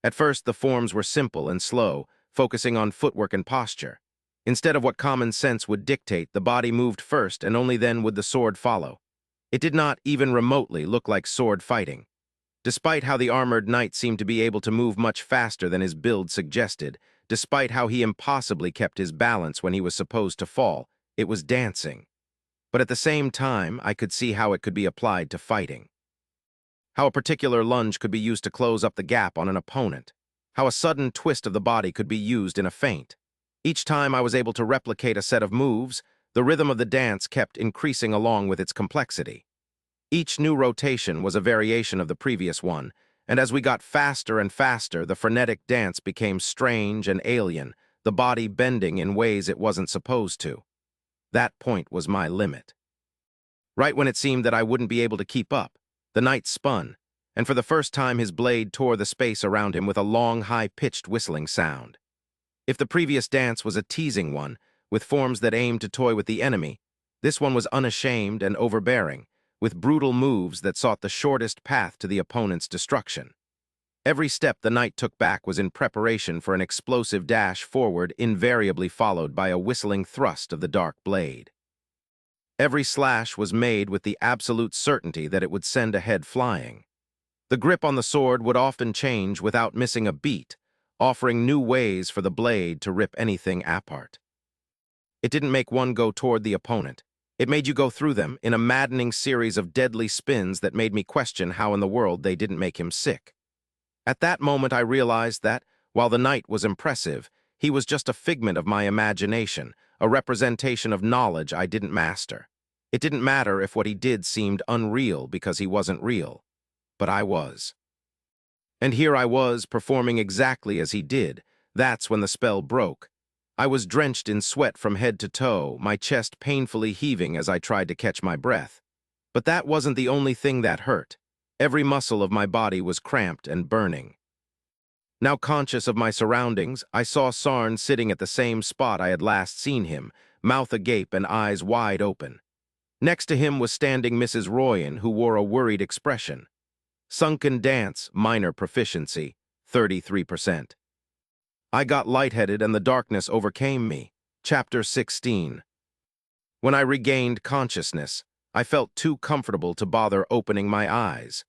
At first, the forms were simple and slow, focusing on footwork and posture. Instead of what common sense would dictate, the body moved first, and only then would the sword follow. It did not even remotely look like sword fighting. Despite how the armored knight seemed to be able to move much faster than his build suggested, despite how he impossibly kept his balance when he was supposed to fall, it was dancing. But at the same time, I could see how it could be applied to fighting. How a particular lunge could be used to close up the gap on an opponent. How a sudden twist of the body could be used in a feint. Each time I was able to replicate a set of moves, the rhythm of the dance kept increasing along with its complexity. Each new rotation was a variation of the previous one, and as we got faster and faster, the frenetic dance became strange and alien, the body bending in ways it wasn't supposed to. That point was my limit. Right when it seemed that I wouldn't be able to keep up, the knight spun, and for the first time his blade tore the space around him with a long, high-pitched whistling sound. If the previous dance was a teasing one, with forms that aimed to toy with the enemy, this one was unashamed and overbearing, with brutal moves that sought the shortest path to the opponent's destruction. Every step the knight took back was in preparation for an explosive dash forward, invariably followed by a whistling thrust of the dark blade. Every slash was made with the absolute certainty that it would send a head flying. The grip on the sword would often change without missing a beat, offering new ways for the blade to rip anything apart. It didn't make one go toward the opponent. It made you go through them in a maddening series of deadly spins that made me question how in the world they didn't make him sick. At that moment I realized that, while the knight was impressive, he was just a figment of my imagination, a representation of knowledge I didn't master. It didn't matter if what he did seemed unreal because he wasn't real. But I was. And here I was, performing exactly as he did. That's when the spell broke. I was drenched in sweat from head to toe, my chest painfully heaving as I tried to catch my breath. But that wasn't the only thing that hurt. Every muscle of my body was cramped and burning. Now conscious of my surroundings, I saw Sarn sitting at the same spot I had last seen him, mouth agape and eyes wide open. Next to him was standing Mrs. Royan, who wore a worried expression. Sunken dance, minor proficiency, 33%. I got lightheaded and the darkness overcame me. Chapter 16. When I regained consciousness, I felt too comfortable to bother opening my eyes.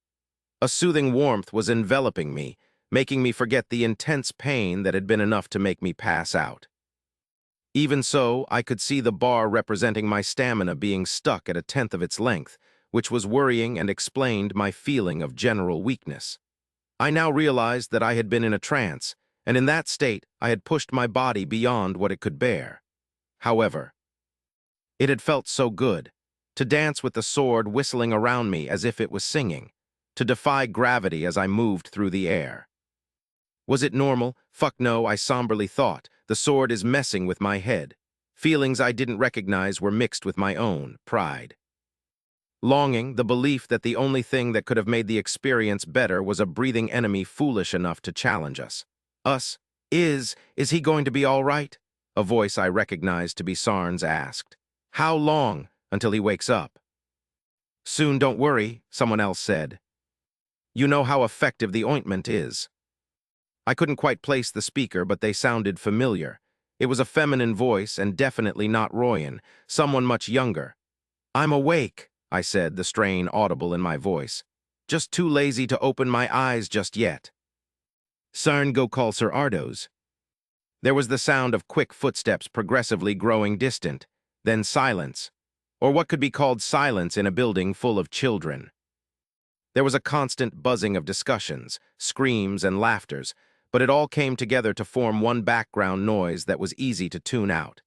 A soothing warmth was enveloping me, making me forget the intense pain that had been enough to make me pass out. Even so, I could see the bar representing my stamina being stuck at 1/10 of its length, which was worrying and explained my feeling of general weakness. I now realized that I had been in a trance, and in that state I had pushed my body beyond what it could bear. However, it had felt so good, to dance with the sword whistling around me as if it was singing, to defy gravity as I moved through the air. Was it normal? Fuck no, I somberly thought. The sword is messing with my head. Feelings I didn't recognize were mixed with my own pride. Longing, the belief that the only thing that could have made the experience better was a breathing enemy foolish enough to challenge us. Us? Is he going to be all right? A voice I recognized to be Sarn's asked. How long? Until he wakes up. Soon, don't worry, someone else said. You know how effective the ointment is. I couldn't quite place the speaker, but they sounded familiar. It was a feminine voice and definitely not Royan, someone much younger. I'm awake, I said, the strain audible in my voice. Just too lazy to open my eyes just yet. Sarn, go call Sir Ardos. There was the sound of quick footsteps progressively growing distant, then silence, or what could be called silence in a building full of children. There was a constant buzzing of discussions, screams and laughters, but it all came together to form one background noise that was easy to tune out.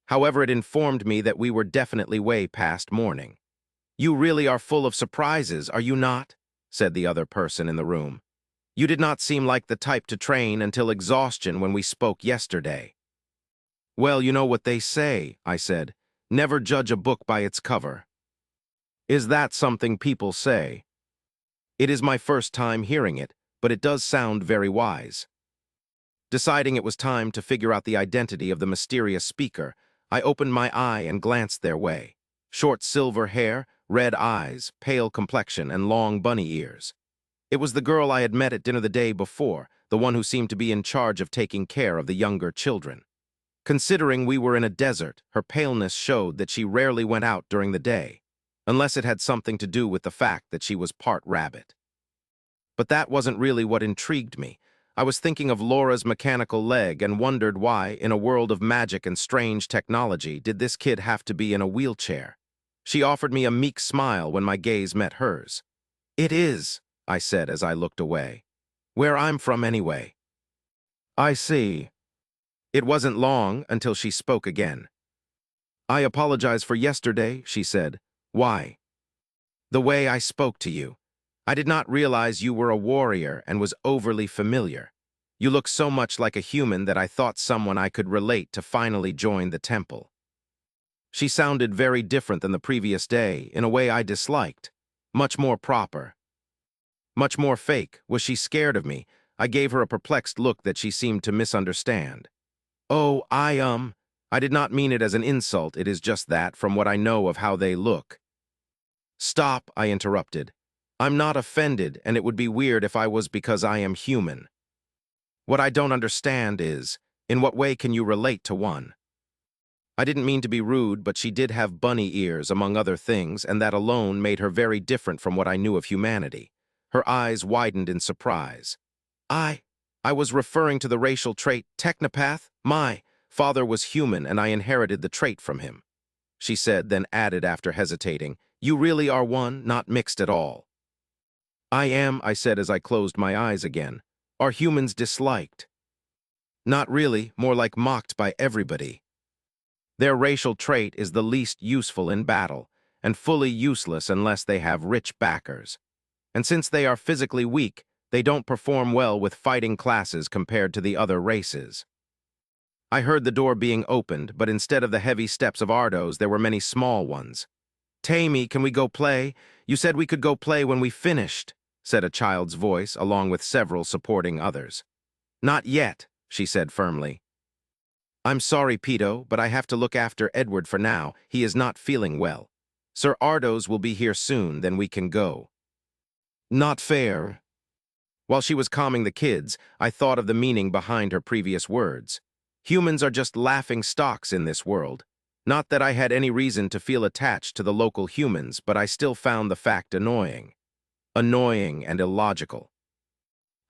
However, it informed me that we were definitely way past morning. You really are full of surprises, are you not? Said the other person in the room. You did not seem like the type to train until exhaustion when we spoke yesterday. Well, you know what they say, I said. Never judge a book by its cover. Is that something people say? It is my first time hearing it, but it does sound very wise. Deciding it was time to figure out the identity of the mysterious speaker, I opened my eye and glanced their way. Short silver hair, red eyes, pale complexion, and long bunny ears. It was the girl I had met at dinner the day before, the one who seemed to be in charge of taking care of the younger children. Considering we were in a desert, her paleness showed that she rarely went out during the day, unless it had something to do with the fact that she was part rabbit. But that wasn't really what intrigued me. I was thinking of Laura's mechanical leg and wondered why, in a world of magic and strange technology, did this kid have to be in a wheelchair. She offered me a meek smile when my gaze met hers. "It is," I said as I looked away. "Where I'm from anyway." "I see." It wasn't long until she spoke again. "I apologize for yesterday," she said. "Why?" "The way I spoke to you. I did not realize you were a warrior and was overly familiar. You look so much like a human that I thought someone I could relate to finally joined the temple." She sounded very different than the previous day, in a way I disliked. Much more proper. Much more fake. Was she scared of me? I gave her a perplexed look that she seemed to misunderstand. "Oh, I did not mean it as an insult. It is just that, from what I know of how they look." "Stop," I interrupted. "I'm not offended, and it would be weird if I was because I am human. What I don't understand is, in what way can you relate to one?" I didn't mean to be rude, but she did have bunny ears, among other things, and that alone made her very different from what I knew of humanity. Her eyes widened in surprise. I was referring to the racial trait technopath. My father was human, and I inherited the trait from him," she said, then added after hesitating, "You really are one, not mixed at all." "I am," I said as I closed my eyes again. "Are humans disliked?" "Not really, more like mocked by everybody. Their racial trait is the least useful in battle, and fully useless unless they have rich backers. And since they are physically weak, they don't perform well with fighting classes compared to the other races." I heard the door being opened, but instead of the heavy steps of Ardo's, there were many small ones. "Tammy, can we go play? You said we could go play when we finished," said a child's voice, along with several supporting others. "Not yet," she said firmly. "I'm sorry, Pito, but I have to look after Edward for now. He is not feeling well. Sir Ardo's will be here soon, then we can go." "Not fair." While she was calming the kids, I thought of the meaning behind her previous words. Humans are just laughing stocks in this world. Not that I had any reason to feel attached to the local humans, but I still found the fact annoying. Annoying and illogical.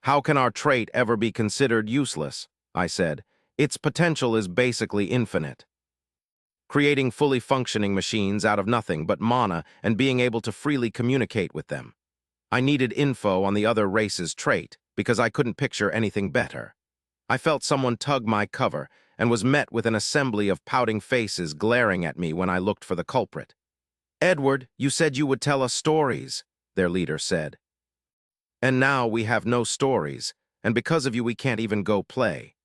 "How can our trait ever be considered useless?" I said. "Its potential is basically infinite. Creating fully functioning machines out of nothing but mana and being able to freely communicate with them. I needed info on the other race's trait because I couldn't picture anything better. I felt someone tug my cover and was met with an assembly of pouting faces glaring at me when I looked for the culprit. "Edward, you said you would tell us stories," their leader said. "And now we have no stories, and because of you we can't even go play."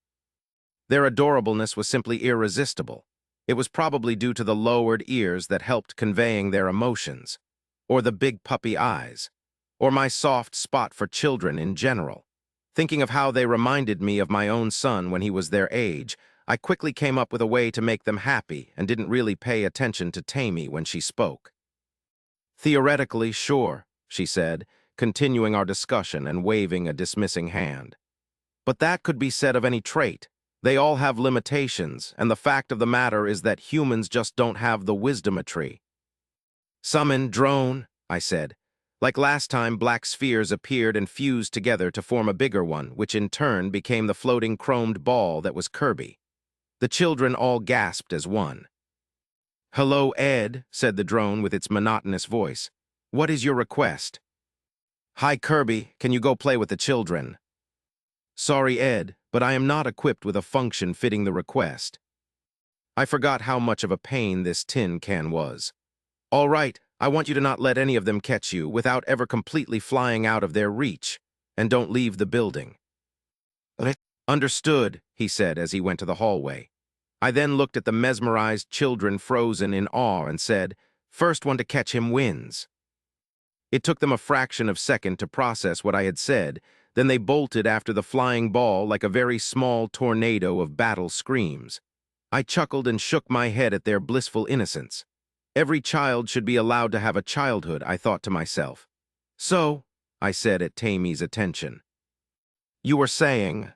Their adorableness was simply irresistible. It was probably due to the lowered ears that helped conveying their emotions, or the big puppy eyes, or my soft spot for children in general. Thinking of how they reminded me of my own son when he was their age, I quickly came up with a way to make them happy and didn't really pay attention to Tammy when she spoke. "Theoretically, sure," she said, continuing our discussion and waving a dismissing hand. "But that could be said of any trait. They all have limitations, and the fact of the matter is that humans just don't have the wisdometry." "Summon drone," I said. Like last time, black spheres appeared and fused together to form a bigger one, which in turn became the floating chromed ball that was Kirby. The children all gasped as one. "Hello, Ed," said the drone with its monotonous voice. "What is your request?" "Hi, Kirby, can you go play with the children?" "Sorry, Ed, but I am not equipped with a function fitting the request." I forgot how much of a pain this tin can was. "All right, I want you to not let any of them catch you without ever completely flying out of their reach, and don't leave the building." "Understood," he said as he went to the hallway. I then looked at the mesmerized children frozen in awe and said, "First one to catch him wins." It took them a fraction of a second to process what I had said, then they bolted after the flying ball like a very small tornado of battle screams. I chuckled and shook my head at their blissful innocence. Every child should be allowed to have a childhood, I thought to myself. "So," I said at Tammy's attention. "You were saying—"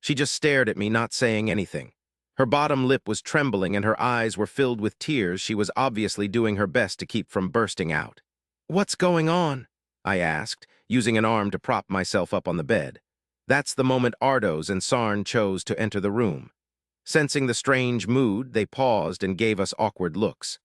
She just stared at me, not saying anything. Her bottom lip was trembling and her eyes were filled with tears she was obviously doing her best to keep from bursting out. "What's going on?" I asked, using an arm to prop myself up on the bed. That's the moment Ardos and Sarn chose to enter the room. Sensing the strange mood, they paused and gave us awkward looks.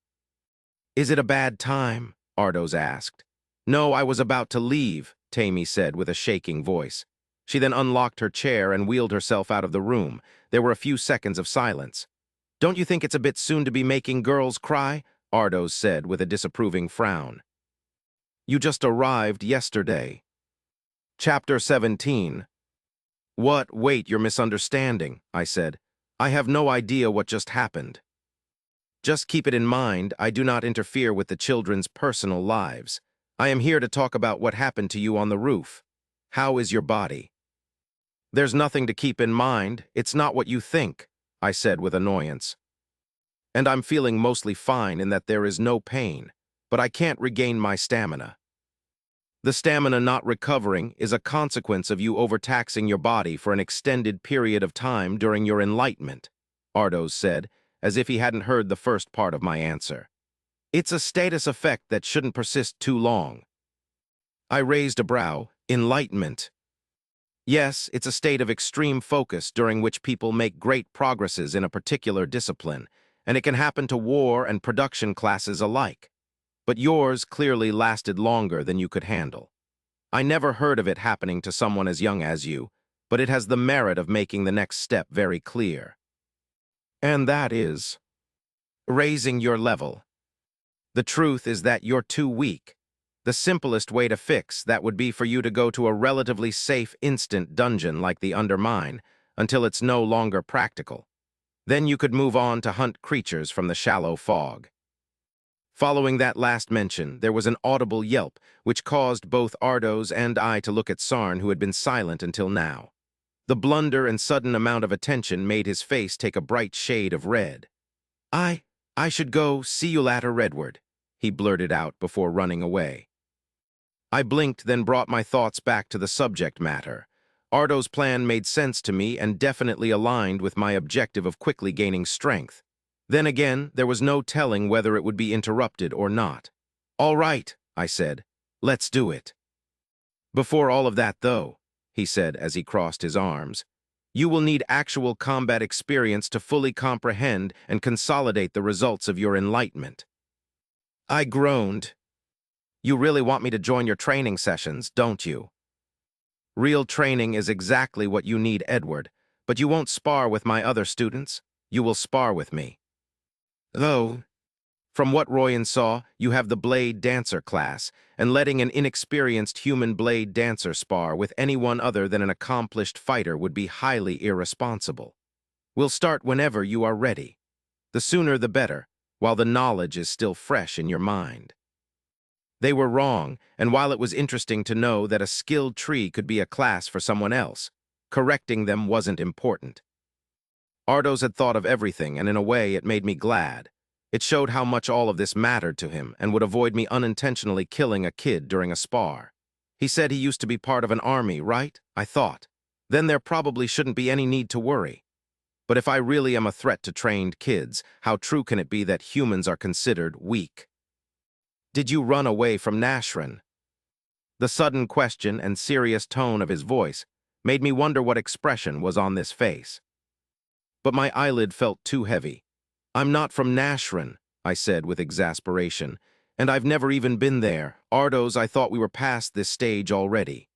"Is it a bad time?" Ardos asked. "No, I was about to leave," Tammy said with a shaking voice. She then unlocked her chair and wheeled herself out of the room. There were a few seconds of silence. "Don't you think it's a bit soon to be making girls cry?" Ardos said with a disapproving frown. "You just arrived yesterday." Chapter 17. "What? Wait, you're misunderstanding," I said. "I have no idea what just happened. Just keep it in mind, I do not interfere with the children's personal lives. I am here to talk about what happened to you on the roof. How is your body?" "There's nothing to keep in mind. It's not what you think," I said with annoyance. "And I'm feeling mostly fine in that there is no pain, but I can't regain my stamina. The stamina not recovering is a consequence of you overtaxing your body for an extended period of time during your enlightenment," Ardos said, as if he hadn't heard the first part of my answer. "It's a status effect that shouldn't persist too long." I raised a brow. "Enlightenment?" "Yes, it's a state of extreme focus during which people make great progresses in a particular discipline, and it can happen to war and production classes alike. But yours clearly lasted longer than you could handle. I never heard of it happening to someone as young as you, but it has the merit of making the next step very clear. And that is raising your level. The truth is that you're too weak. The simplest way to fix that would be for you to go to a relatively safe instant dungeon like the Undermine until it's no longer practical. Then you could move on to hunt creatures from the shallow fog." Following that last mention, there was an audible yelp, which caused both Ardos and I to look at Sarn, who had been silent until now. The blunder and sudden amount of attention made his face take a bright shade of red. I should go. See you later, Redward," he blurted out before running away. I blinked, then brought my thoughts back to the subject matter. Ardo's plan made sense to me and definitely aligned with my objective of quickly gaining strength. Then again, there was no telling whether it would be interrupted or not. "All right," I said. "Let's do it." "Before all of that, though," he said as he crossed his arms, "you will need actual combat experience to fully comprehend and consolidate the results of your enlightenment." I groaned. "You really want me to join your training sessions, don't you?" "Real training is exactly what you need, Edward, but you won't spar with my other students. You will spar with me. Though, from what Royan saw, you have the Blade Dancer class, and letting an inexperienced human Blade Dancer spar with anyone other than an accomplished fighter would be highly irresponsible. We'll start whenever you are ready. The sooner the better, while the knowledge is still fresh in your mind." They were wrong, and while it was interesting to know that a skilled tree could be a class for someone else, correcting them wasn't important. Ardos had thought of everything, and in a way it made me glad. It showed how much all of this mattered to him and would avoid me unintentionally killing a kid during a spar. He said he used to be part of an army, right? I thought. Then there probably shouldn't be any need to worry. But if I really am a threat to trained kids, how true can it be that humans are considered weak? "Did you run away from Nashran?" The sudden question and serious tone of his voice made me wonder what expression was on this face. But my eyelid felt too heavy. "I'm not from Nashran," I said with exasperation, "and I've never even been there. Ardos, I thought we were past this stage already."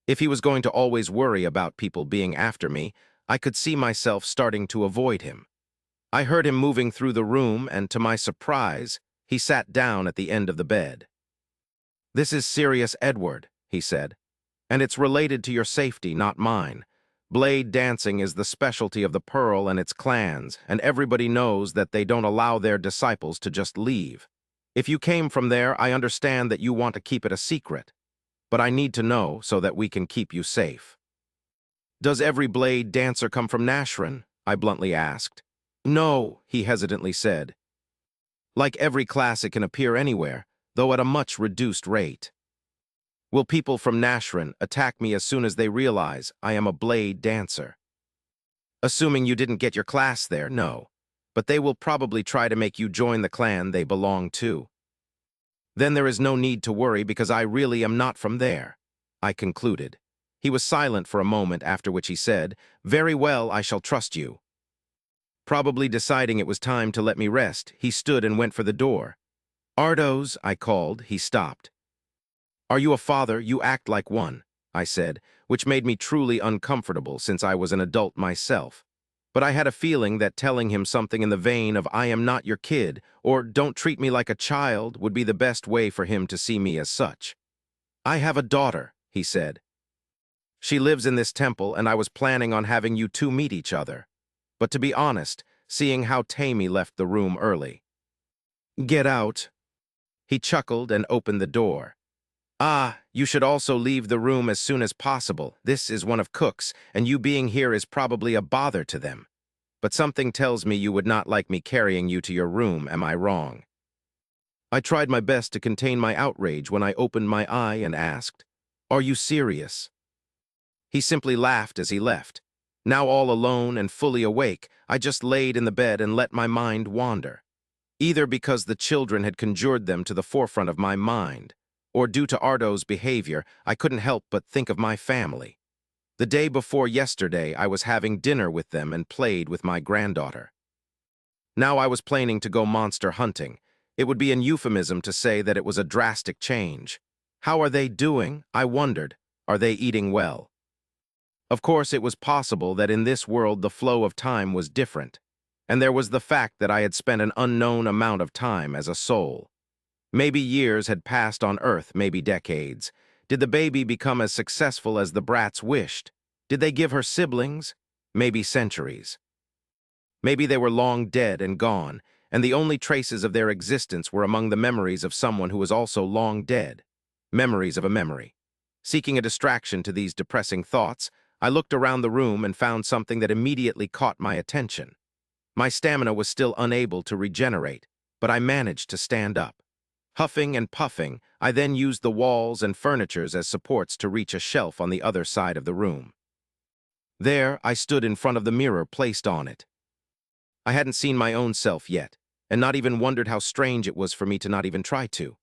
If he was going to always worry about people being after me, I could see myself starting to avoid him. I heard him moving through the room, and to my surprise, he sat down at the end of the bed. "This is serious, Edward," he said, "and it's related to your safety, not mine. Blade dancing is the specialty of the Pearl and its clans, and everybody knows that they don't allow their disciples to just leave. If you came from there, I understand that you want to keep it a secret, but I need to know so that we can keep you safe. Does every blade dancer come from Nashran? I bluntly asked. No, he hesitantly said. Like every class, it can appear anywhere, though at a much reduced rate. Will people from Nashran attack me as soon as they realize I am a blade dancer? Assuming you didn't get your class there, no. But they will probably try to make you join the clan they belong to. Then there is no need to worry because I really am not from there, I concluded. He was silent for a moment, after which he said, Very well, I shall trust you. Probably deciding it was time to let me rest, he stood and went for the door. Ardos, I called. He stopped. Are you a father? You act like one, I said, which made me truly uncomfortable since I was an adult myself. But I had a feeling that telling him something in the vein of I am not your kid or don't treat me like a child would be the best way for him to see me as such. I have a daughter, he said. She lives in this temple and I was planning on having you two meet each other. But to be honest, seeing how Tammy left the room early. Get out. He chuckled and opened the door. Ah, you should also leave the room as soon as possible. This is one of Cook's, and you being here is probably a bother to them. But something tells me you would not like me carrying you to your room, am I wrong? I tried my best to contain my outrage when I opened my eye and asked, Are you serious? He simply laughed as he left. Now all alone and fully awake, I just laid in the bed and let my mind wander. Either because the children had conjured them to the forefront of my mind, or due to Ardo's behavior, I couldn't help but think of my family. The day before yesterday, I was having dinner with them and played with my granddaughter. Now I was planning to go monster hunting. It would be an euphemism to say that it was a drastic change. How are they doing? I wondered. Are they eating well? Of course, it was possible that in this world the flow of time was different, and there was the fact that I had spent an unknown amount of time as a soul. Maybe years had passed on Earth, maybe decades. Did the baby become as successful as the brats wished? Did they give her siblings? Maybe centuries. Maybe they were long dead and gone, and the only traces of their existence were among the memories of someone who was also long dead. Memories of a memory. Seeking a distraction to these depressing thoughts, I looked around the room and found something that immediately caught my attention. My stamina was still unable to regenerate, but I managed to stand up. Huffing and puffing, I then used the walls and furnitures as supports to reach a shelf on the other side of the room. There, I stood in front of the mirror placed on it. I hadn't seen my own self yet, and not even wondered how strange it was for me to not even try to.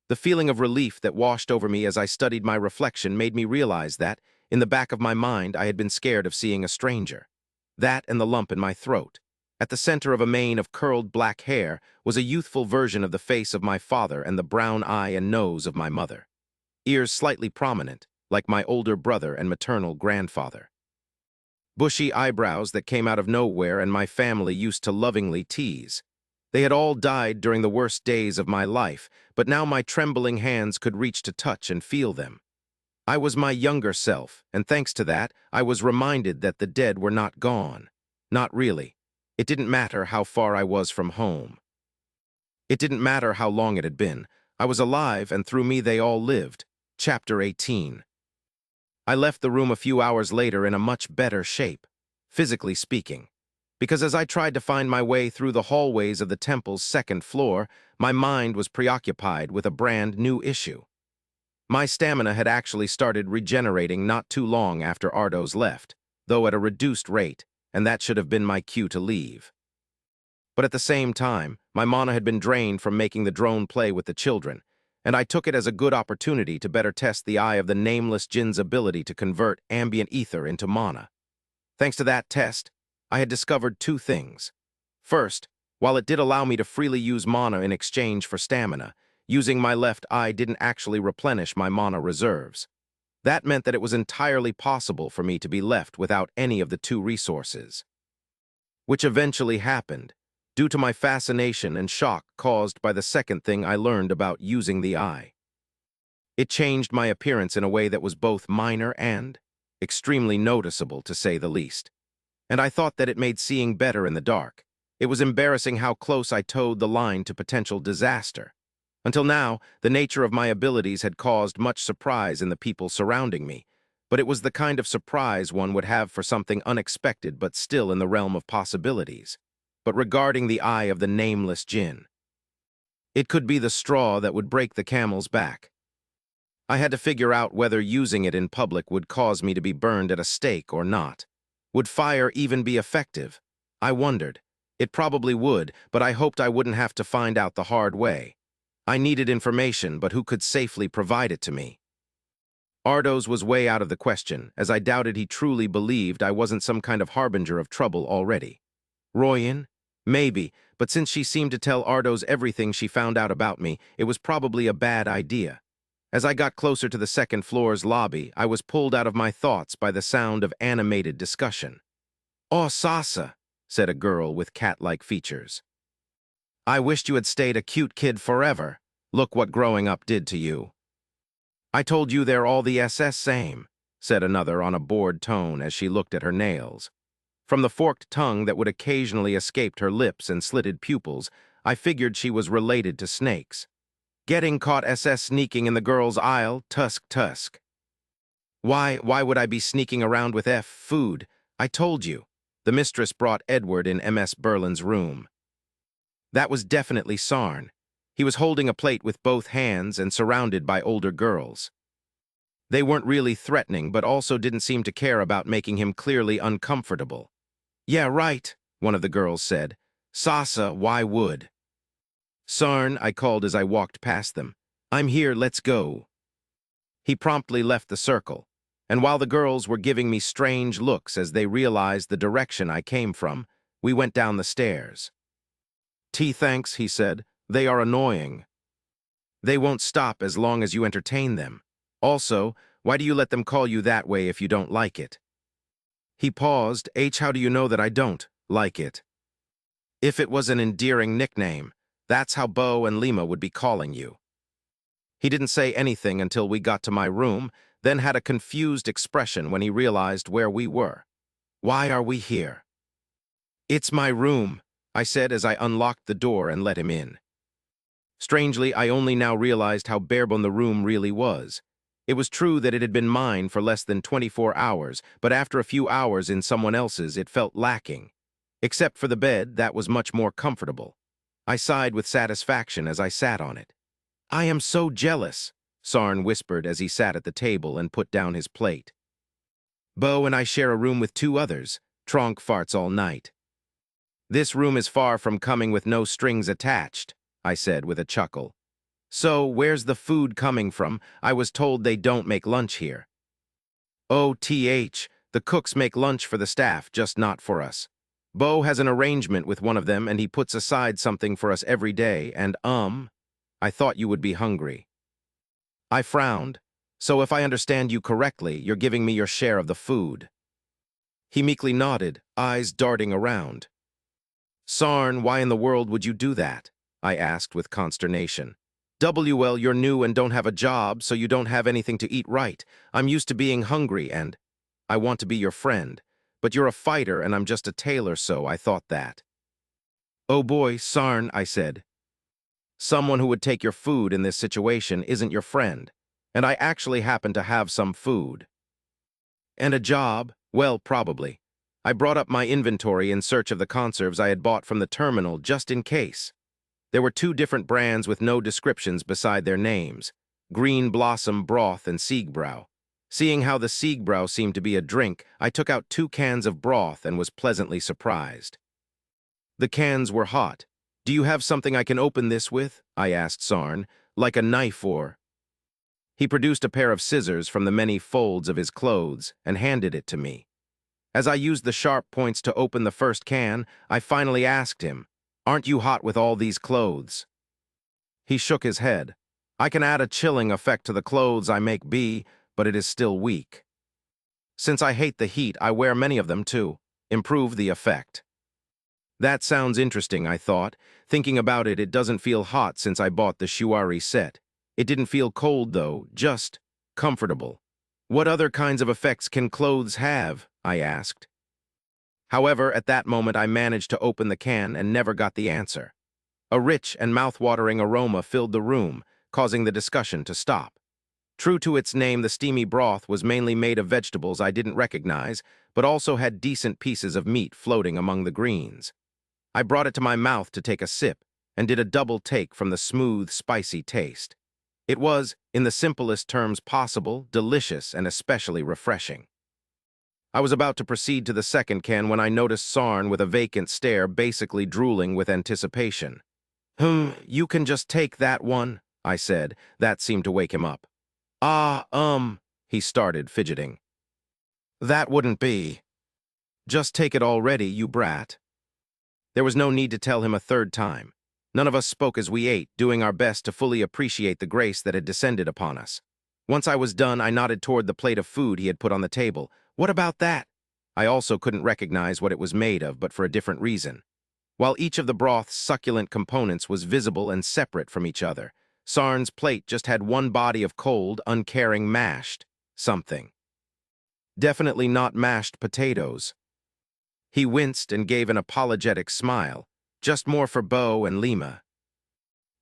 The feeling of relief that washed over me as I studied my reflection made me realize that, in the back of my mind, I had been scared of seeing a stranger. That and the lump in my throat. At the center of a mane of curled black hair was a youthful version of the face of my father and the brown eye and nose of my mother. Ears slightly prominent, like my older brother and maternal grandfather. Bushy eyebrows that came out of nowhere and my family used to lovingly tease. They had all died during the worst days of my life, but now my trembling hands could reach to touch and feel them. I was my younger self, and thanks to that, I was reminded that the dead were not gone. Not really. It didn't matter how far I was from home. It didn't matter how long it had been. I was alive, and through me they all lived. Chapter 18. I left the room a few hours later in a much better shape, physically speaking, because as I tried to find my way through the hallways of the temple's second floor, my mind was preoccupied with a brand new issue. My stamina had actually started regenerating not too long after Ardos left, though at a reduced rate, and that should have been my cue to leave. But at the same time, my mana had been drained from making the drone play with the children, and I took it as a good opportunity to better test the eye of the nameless Jinn's ability to convert ambient ether into mana. Thanks to that test, I had discovered two things. First, while it did allow me to freely use mana in exchange for stamina, using my left eye didn't actually replenish my mana reserves. That meant that it was entirely possible for me to be left without any of the two resources. Which eventually happened, due to my fascination and shock caused by the second thing I learned about using the eye. It changed my appearance in a way that was both minor and extremely noticeable to say the least. And I thought that it made seeing better in the dark. It was embarrassing how close I towed the line to potential disaster. Until now, the nature of my abilities had caused much surprise in the people surrounding me, but it was the kind of surprise one would have for something unexpected but still in the realm of possibilities. But regarding the eye of the nameless jinn, it could be the straw that would break the camel's back. I had to figure out whether using it in public would cause me to be burned at a stake or not. Would fire even be effective? I wondered. It probably would, but I hoped I wouldn't have to find out the hard way. I needed information, but who could safely provide it to me? Ardo's was way out of the question, as I doubted he truly believed I wasn't some kind of harbinger of trouble already. Royan? Maybe, but since she seemed to tell Ardo's everything she found out about me, it was probably a bad idea. As I got closer to the second floor's lobby, I was pulled out of my thoughts by the sound of animated discussion. "Oh, Sasa," said a girl with cat-like features. "I wished you had stayed a cute kid forever. Look what growing up did to you." "I told you they're all the SS same," said another on a bored tone as she looked at her nails. From the forked tongue that would occasionally escape her lips and slitted pupils, I figured she was related to snakes. "Getting caught SS sneaking in the girls' aisle, tusk. Why would I be sneaking around with food? I told you." The mistress brought Edward in MS Berlin's room. That was definitely Sarn. He was holding a plate with both hands and surrounded by older girls. They weren't really threatening, but also didn't seem to care about making him clearly uncomfortable. "Yeah, right," one of the girls said. "Sasa, why would?" "Sarn," I called as I walked past them. "I'm here, let's go." He promptly left the circle, and while the girls were giving me strange looks as they realized the direction I came from, we went down the stairs. "Thanks," he said. "They are annoying." "They won't stop as long as you entertain them. Also, why do you let them call you that way if you don't like it?" He paused. How do you know that I don't like it?" "If it was an endearing nickname, that's how Bo and Lima would be calling you." He didn't say anything until we got to my room, then had a confused expression when he realized where we were. "Why are we here?" "It's my room," I said as I unlocked the door and let him in. Strangely, I only now realized how barebone the room really was. It was true that it had been mine for less than 24 hours, but after a few hours in someone else's, it felt lacking. Except for the bed, that was much more comfortable. I sighed with satisfaction as I sat on it. "I am so jealous," Sarn whispered as he sat at the table and put down his plate. "Bo and I share a room with 2 others. Tronk farts all night." "This room is far from coming with no strings attached," I said with a chuckle. "So, where's the food coming from? I was told they don't make lunch here." The cooks make lunch for the staff, just not for us. Bo has an arrangement with one of them and he puts aside something for us every day and, I thought you would be hungry." I frowned. "So if I understand you correctly, you're giving me your share of the food." He meekly nodded, eyes darting around. "Sarn, why in the world would you do that?" I asked with consternation. "Well, you're new and don't have a job, so you don't have anything to eat right. I'm used to being hungry and I want to be your friend. But you're a fighter and I'm just a tailor, so I thought that." "Oh boy, Sarn," I said. "Someone who would take your food in this situation isn't your friend, and I actually happen to have some food." "And a job? Well, probably. I brought up my inventory in search of the conserves I had bought from the terminal just in case." There were 2 different brands with no descriptions beside their names, Green Blossom Broth and Siegbräu. Seeing how the Siegbräu seemed to be a drink, I took out 2 cans of broth and was pleasantly surprised. The cans were hot. "Do you have something I can open this with?" I asked Sarn, "like a knife or—" He produced a pair of scissors from the many folds of his clothes and handed it to me. As I used the sharp points to open the first can, I finally asked him, "Aren't you hot with all these clothes?" He shook his head. "I can add a chilling effect to the clothes I make but it is still weak. Since I hate the heat, I wear many of them too. Improve the effect." That sounds interesting, I thought. Thinking about it, it doesn't feel hot since I bought the Shuari set. It didn't feel cold though, just comfortable. What other kinds of effects can clothes have? I asked. However, at that moment I managed to open the can and never got the answer. A rich and mouth-watering aroma filled the room, causing the discussion to stop. True to its name, the steamy broth was mainly made of vegetables I didn't recognize, but also had decent pieces of meat floating among the greens. I brought it to my mouth to take a sip, and did a double take from the smooth, spicy taste. It was, in the simplest terms possible, delicious and especially refreshing. I was about to proceed to the second can when I noticed Sarn with a vacant stare, basically drooling with anticipation. You can just take that one, I said. That seemed to wake him up. He started, fidgeting. That wouldn't be. Just take it already, you brat. There was no need to tell him a third time. None of us spoke as we ate, doing our best to fully appreciate the grace that had descended upon us. Once I was done, I nodded toward the plate of food he had put on the table. What about that? I also couldn't recognize what it was made of, but for a different reason. While each of the broth's succulent components was visible and separate from each other, Sarn's plate just had one body of cold, uncaring mashed something. Definitely not mashed potatoes. He winced and gave an apologetic smile, just more for Bo and Lima.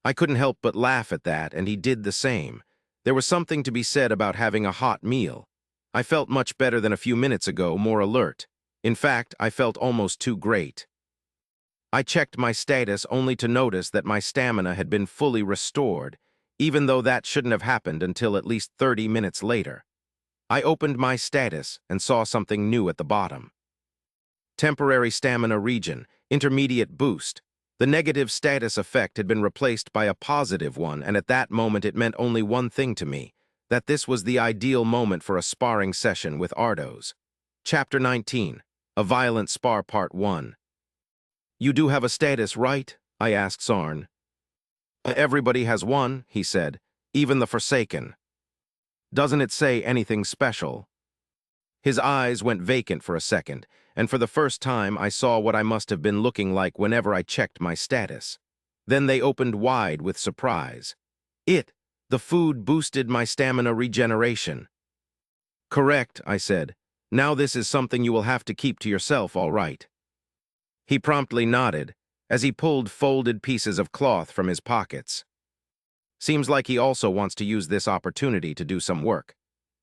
I couldn't help but laugh at that, and he did the same. There was something to be said about having a hot meal. I felt much better than a few minutes ago, more alert. In fact, I felt almost too great. I checked my status only to notice that my stamina had been fully restored, even though that shouldn't have happened until at least 30 minutes later. I opened my status and saw something new at the bottom. Temporary stamina regen, intermediate boost. The negative status effect had been replaced by a positive one, and at that moment it meant only one thing to me, that this was the ideal moment for a sparring session with Ardos. Chapter 19, A Violent Spar Part 1. You do have a status, right? I asked Sarn. Everybody has one, he said, even the Forsaken. Doesn't it say anything special? His eyes went vacant for a second, and for the first time I saw what I must have been looking like whenever I checked my status. Then they opened wide with surprise. The food boosted my stamina regeneration. Correct, I said. Now this is something you will have to keep to yourself, all right. He promptly nodded, as he pulled folded pieces of cloth from his pockets. Seems like he also wants to use this opportunity to do some work.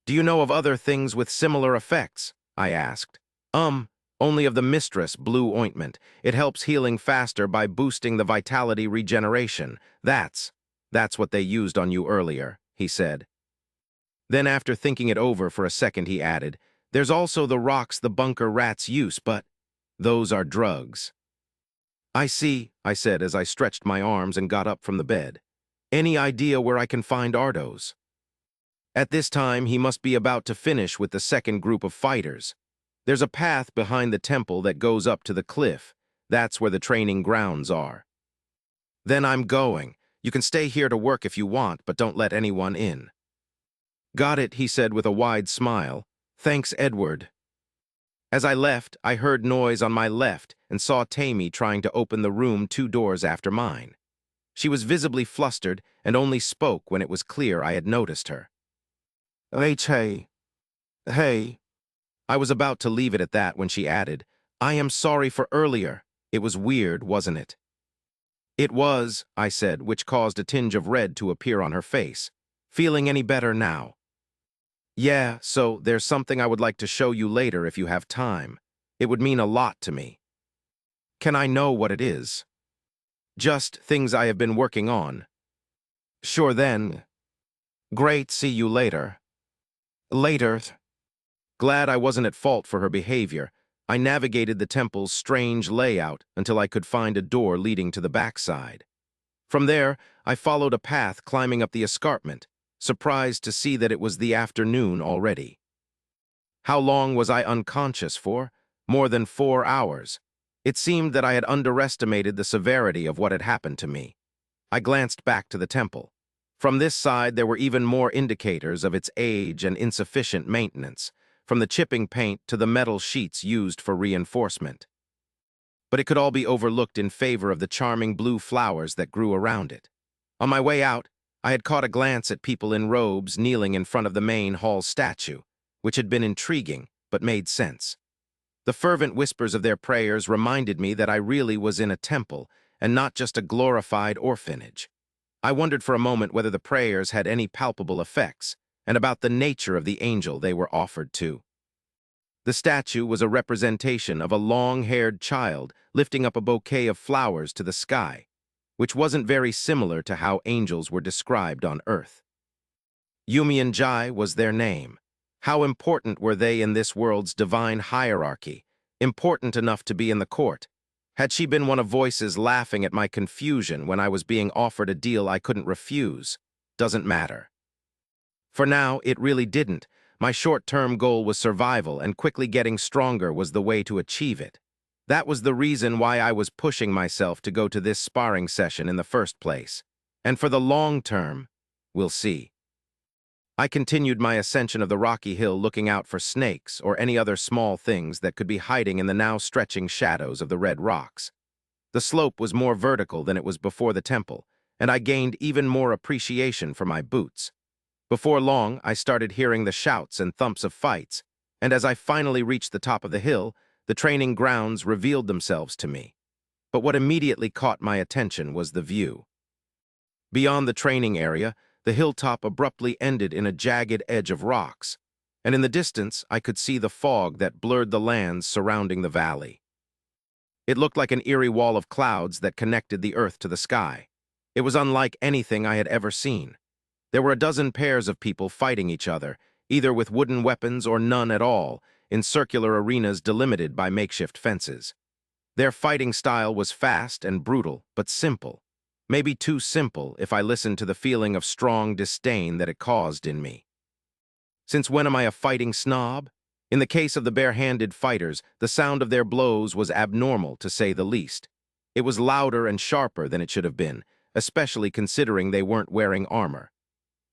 Do you know of other things with similar effects? I asked. Only of the Mistress blue ointment. It helps healing faster by boosting the vitality regeneration. That's what they used on you earlier, he said. Then after thinking it over for a second, he added, there's also the rocks the bunker rats use, but those are drugs. I see, I said as I stretched my arms and got up from the bed. Any idea where I can find Ardos? At this time, he must be about to finish with the second group of fighters. There's a path behind the temple that goes up to the cliff. That's where the training grounds are. Then I'm going. You can stay here to work if you want, but don't let anyone in. Got it, he said with a wide smile. Thanks, Edward. As I left, I heard noise on my left and saw Tammy trying to open the room 2 doors after mine. She was visibly flustered and only spoke when it was clear I had noticed her. Hey. I was about to leave it at that when she added, I am sorry for earlier. It was weird, wasn't it? It was, I said, which caused a tinge of red to appear on her face. Feeling any better now? Yeah, so there's something I would like to show you later if you have time. It would mean a lot to me. Can I know what it is? Just things I have been working on. Sure then. Great, see you later. Later. Glad I wasn't at fault for her behavior. I navigated the temple's strange layout until I could find a door leading to the backside. From there, I followed a path climbing up the escarpment, surprised to see that it was the afternoon already. How long was I unconscious for? More than 4 hours. It seemed that I had underestimated the severity of what had happened to me. I glanced back to the temple. From this side, there were even more indicators of its age and insufficient maintenance, from the chipping paint to the metal sheets used for reinforcement. But it could all be overlooked in favor of the charming blue flowers that grew around it. On my way out, I had caught a glance at people in robes kneeling in front of the main hall statue. which had been intriguing but made sense. The fervent whispers of their prayers reminded me that I really was in a temple and not just a glorified orphanage. I wondered for a moment whether the prayers had any palpable effects, and about the nature of the angel they were offered to. The statue was a representation of a long-haired child lifting up a bouquet of flowers to the sky, which wasn't very similar to how angels were described on Earth. Yumi and Jai was their name. How important were they in this world's divine hierarchy? Important enough to be in the court. Had she been one of voices laughing at my confusion when I was being offered a deal I couldn't refuse? Doesn't matter. For now, it really didn't. My short-term goal was survival, and quickly getting stronger was the way to achieve it. That was the reason why I was pushing myself to go to this sparring session in the first place. And for the long term, we'll see. I continued my ascension of the rocky hill, looking out for snakes or any other small things that could be hiding in the now stretching shadows of the red rocks. The slope was more vertical than it was before the temple, and I gained even more appreciation for my boots. Before long, I started hearing the shouts and thumps of fights, and as I finally reached the top of the hill, the training grounds revealed themselves to me. But what immediately caught my attention was the view. Beyond the training area, the hilltop abruptly ended in a jagged edge of rocks, and in the distance I could see the fog that blurred the lands surrounding the valley. It looked like an eerie wall of clouds that connected the earth to the sky. It was unlike anything I had ever seen. There were a dozen pairs of people fighting each other, either with wooden weapons or none at all, in circular arenas delimited by makeshift fences. Their fighting style was fast and brutal, but simple. Maybe too simple if I listened to the feeling of strong disdain that it caused in me. Since when am I a fighting snob? In the case of the bare-handed fighters, the sound of their blows was abnormal, to say the least. It was louder and sharper than it should have been, especially considering they weren't wearing armor.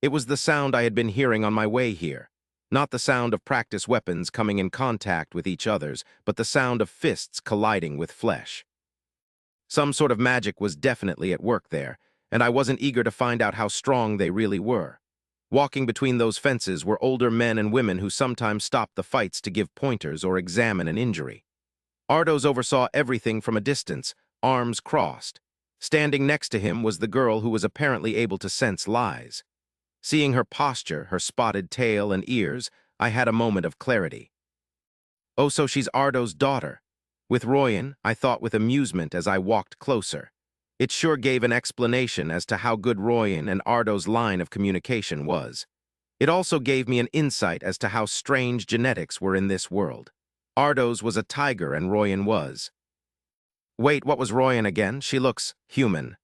It was the sound I had been hearing on my way here. Not the sound of practice weapons coming in contact with each other's, but the sound of fists colliding with flesh. Some sort of magic was definitely at work there, and I wasn't eager to find out how strong they really were. Walking between those fences were older men and women who sometimes stopped the fights to give pointers or examine an injury. Ardos oversaw everything from a distance, arms crossed. Standing next to him was the girl who was apparently able to sense lies. Seeing her posture, her spotted tail and ears, I had a moment of clarity. Oh, so she's Ardo's daughter. With Royan, I thought with amusement as I walked closer. It sure gave an explanation as to how good Royan and Ardo's line of communication was. It also gave me an insight as to how strange genetics were in this world. Ardo's was a tiger and Royan was. Wait, what was Royan again? She looks human.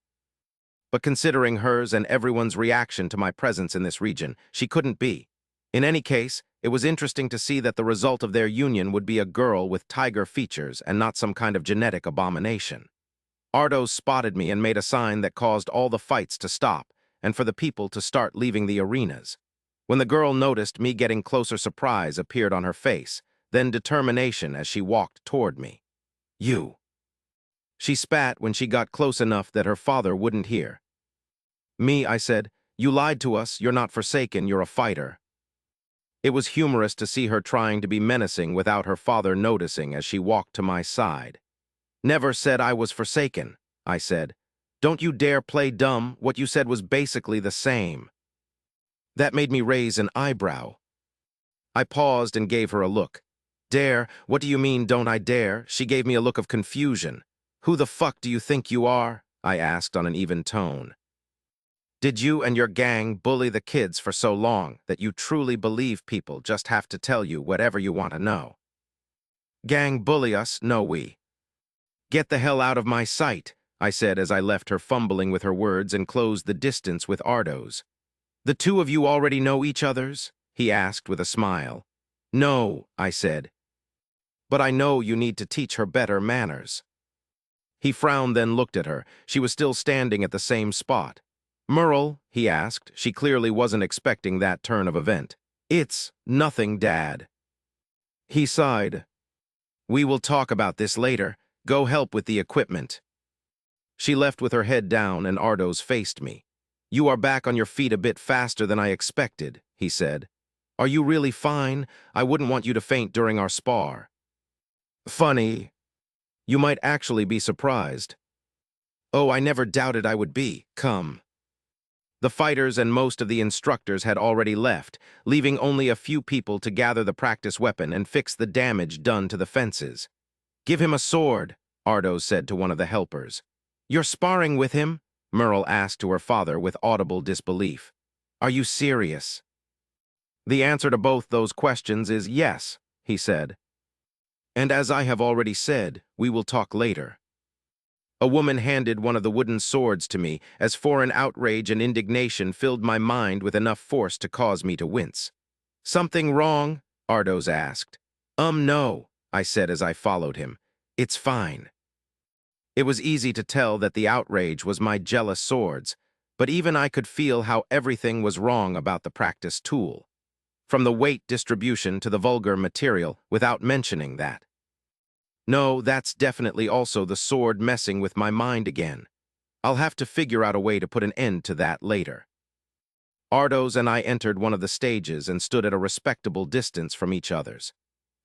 But considering hers and everyone's reaction to my presence in this region, she couldn't be. In any case, it was interesting to see that the result of their union would be a girl with tiger features and not some kind of genetic abomination. Ardos spotted me and made a sign that caused all the fights to stop and for the people to start leaving the arenas. When the girl noticed me getting closer, surprise appeared on her face, then determination as she walked toward me. You. She spat when she got close enough that her father wouldn't hear. Me, I said. You lied to us. You're not forsaken. You're a fighter. It was humorous to see her trying to be menacing without her father noticing as she walked to my side. Never said I was forsaken, I said. Don't you dare play dumb. What you said was basically the same. That made me raise an eyebrow. I paused and gave her a look. Dare? What do you mean, don't I dare? She gave me a look of confusion. Who the fuck do you think you are? I asked on an even tone. Did you and your gang bully the kids for so long that you truly believe people just have to tell you whatever you want to know? Gang bully us? No, we. Get the hell out of my sight, I said as I left her fumbling with her words and closed the distance with Ardos. The two of you already know each other's? He asked with a smile. No, I said. But I know you need to teach her better manners. He frowned, then looked at her. She was still standing at the same spot. Merle, he asked. She clearly wasn't expecting that turn of event. It's nothing, Dad. He sighed. We will talk about this later. Go help with the equipment. She left with her head down and Ardos faced me. You are back on your feet a bit faster than I expected, he said. Are you really fine? I wouldn't want you to faint during our spar. Funny. You might actually be surprised. Oh, I never doubted I would be. Come. The fighters and most of the instructors had already left, leaving only a few people to gather the practice weapon and fix the damage done to the fences. Give him a sword, Ardo said to one of the helpers. You're sparring with him? Merle asked to her father with audible disbelief. Are you serious? The answer to both those questions is yes, he said. And as I have already said, we will talk later. A woman handed one of the wooden swords to me, as foreign outrage and indignation filled my mind with enough force to cause me to wince. Something wrong? Ardos asked. No, I said as I followed him. It's fine. It was easy to tell that the outrage was my jealous swords, but even I could feel how everything was wrong about the practice tool. From the weight distribution to the vulgar material, without mentioning that. No, that's definitely also the sword messing with my mind again. I'll have to figure out a way to put an end to that later. Ardos and I entered one of the stages and stood at a respectable distance from each other's.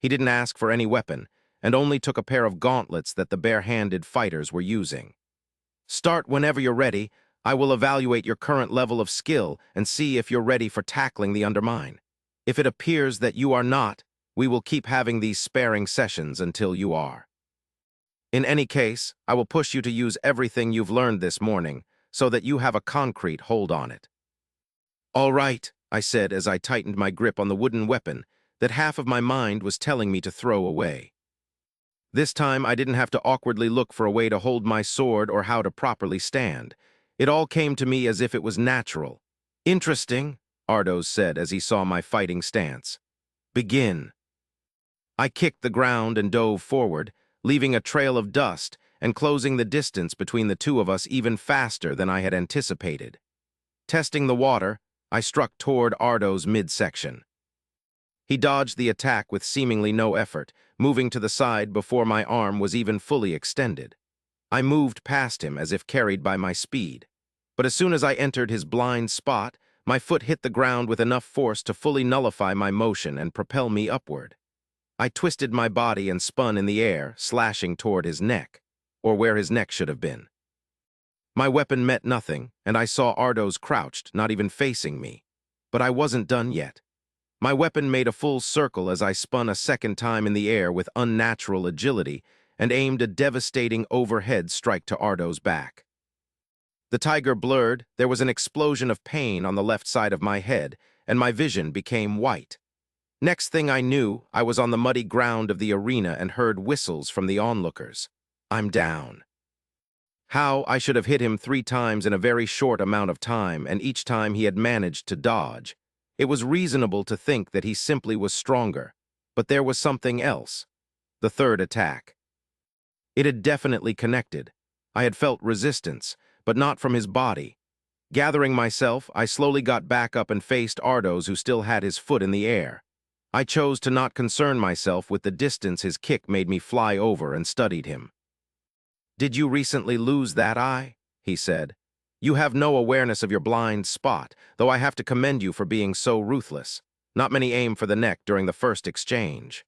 He didn't ask for any weapon, and only took a pair of gauntlets that the bare-handed fighters were using. Start whenever you're ready. I will evaluate your current level of skill and see if you're ready for tackling the undermine. If it appears that you are not, we will keep having these sparring sessions until you are. In any case, I will push you to use everything you've learned this morning so that you have a concrete hold on it. All right, I said as I tightened my grip on the wooden weapon that half of my mind was telling me to throw away. This time I didn't have to awkwardly look for a way to hold my sword or how to properly stand. It all came to me as if it was natural. Interesting, Ardos said as he saw my fighting stance. Begin. I kicked the ground and dove forward, leaving a trail of dust and closing the distance between the two of us even faster than I had anticipated. Testing the water, I struck toward Ardo's midsection. He dodged the attack with seemingly no effort, moving to the side before my arm was even fully extended. I moved past him as if carried by my speed. But as soon as I entered his blind spot, my foot hit the ground with enough force to fully nullify my motion and propel me upward. I twisted my body and spun in the air, slashing toward his neck, or where his neck should have been. My weapon met nothing, and I saw Ardos crouched, not even facing me. But I wasn't done yet. My weapon made a full circle as I spun a second time in the air with unnatural agility and aimed a devastating overhead strike to Ardo's back. The tiger blurred, there was an explosion of pain on the left side of my head, and my vision became white. Next thing I knew, I was on the muddy ground of the arena and heard whistles from the onlookers. I'm down. How I should have hit him 3 times in a very short amount of time, and each time he had managed to dodge. It was reasonable to think that he simply was stronger, but there was something else. The third attack. It had definitely connected. I had felt resistance, but not from his body. Gathering myself, I slowly got back up and faced Ardos, who still had his foot in the air. I chose to not concern myself with the distance his kick made me fly over and studied him. Did you recently lose that eye? He said. You have no awareness of your blind spot, though I have to commend you for being so ruthless. Not many aim for the neck during the first exchange.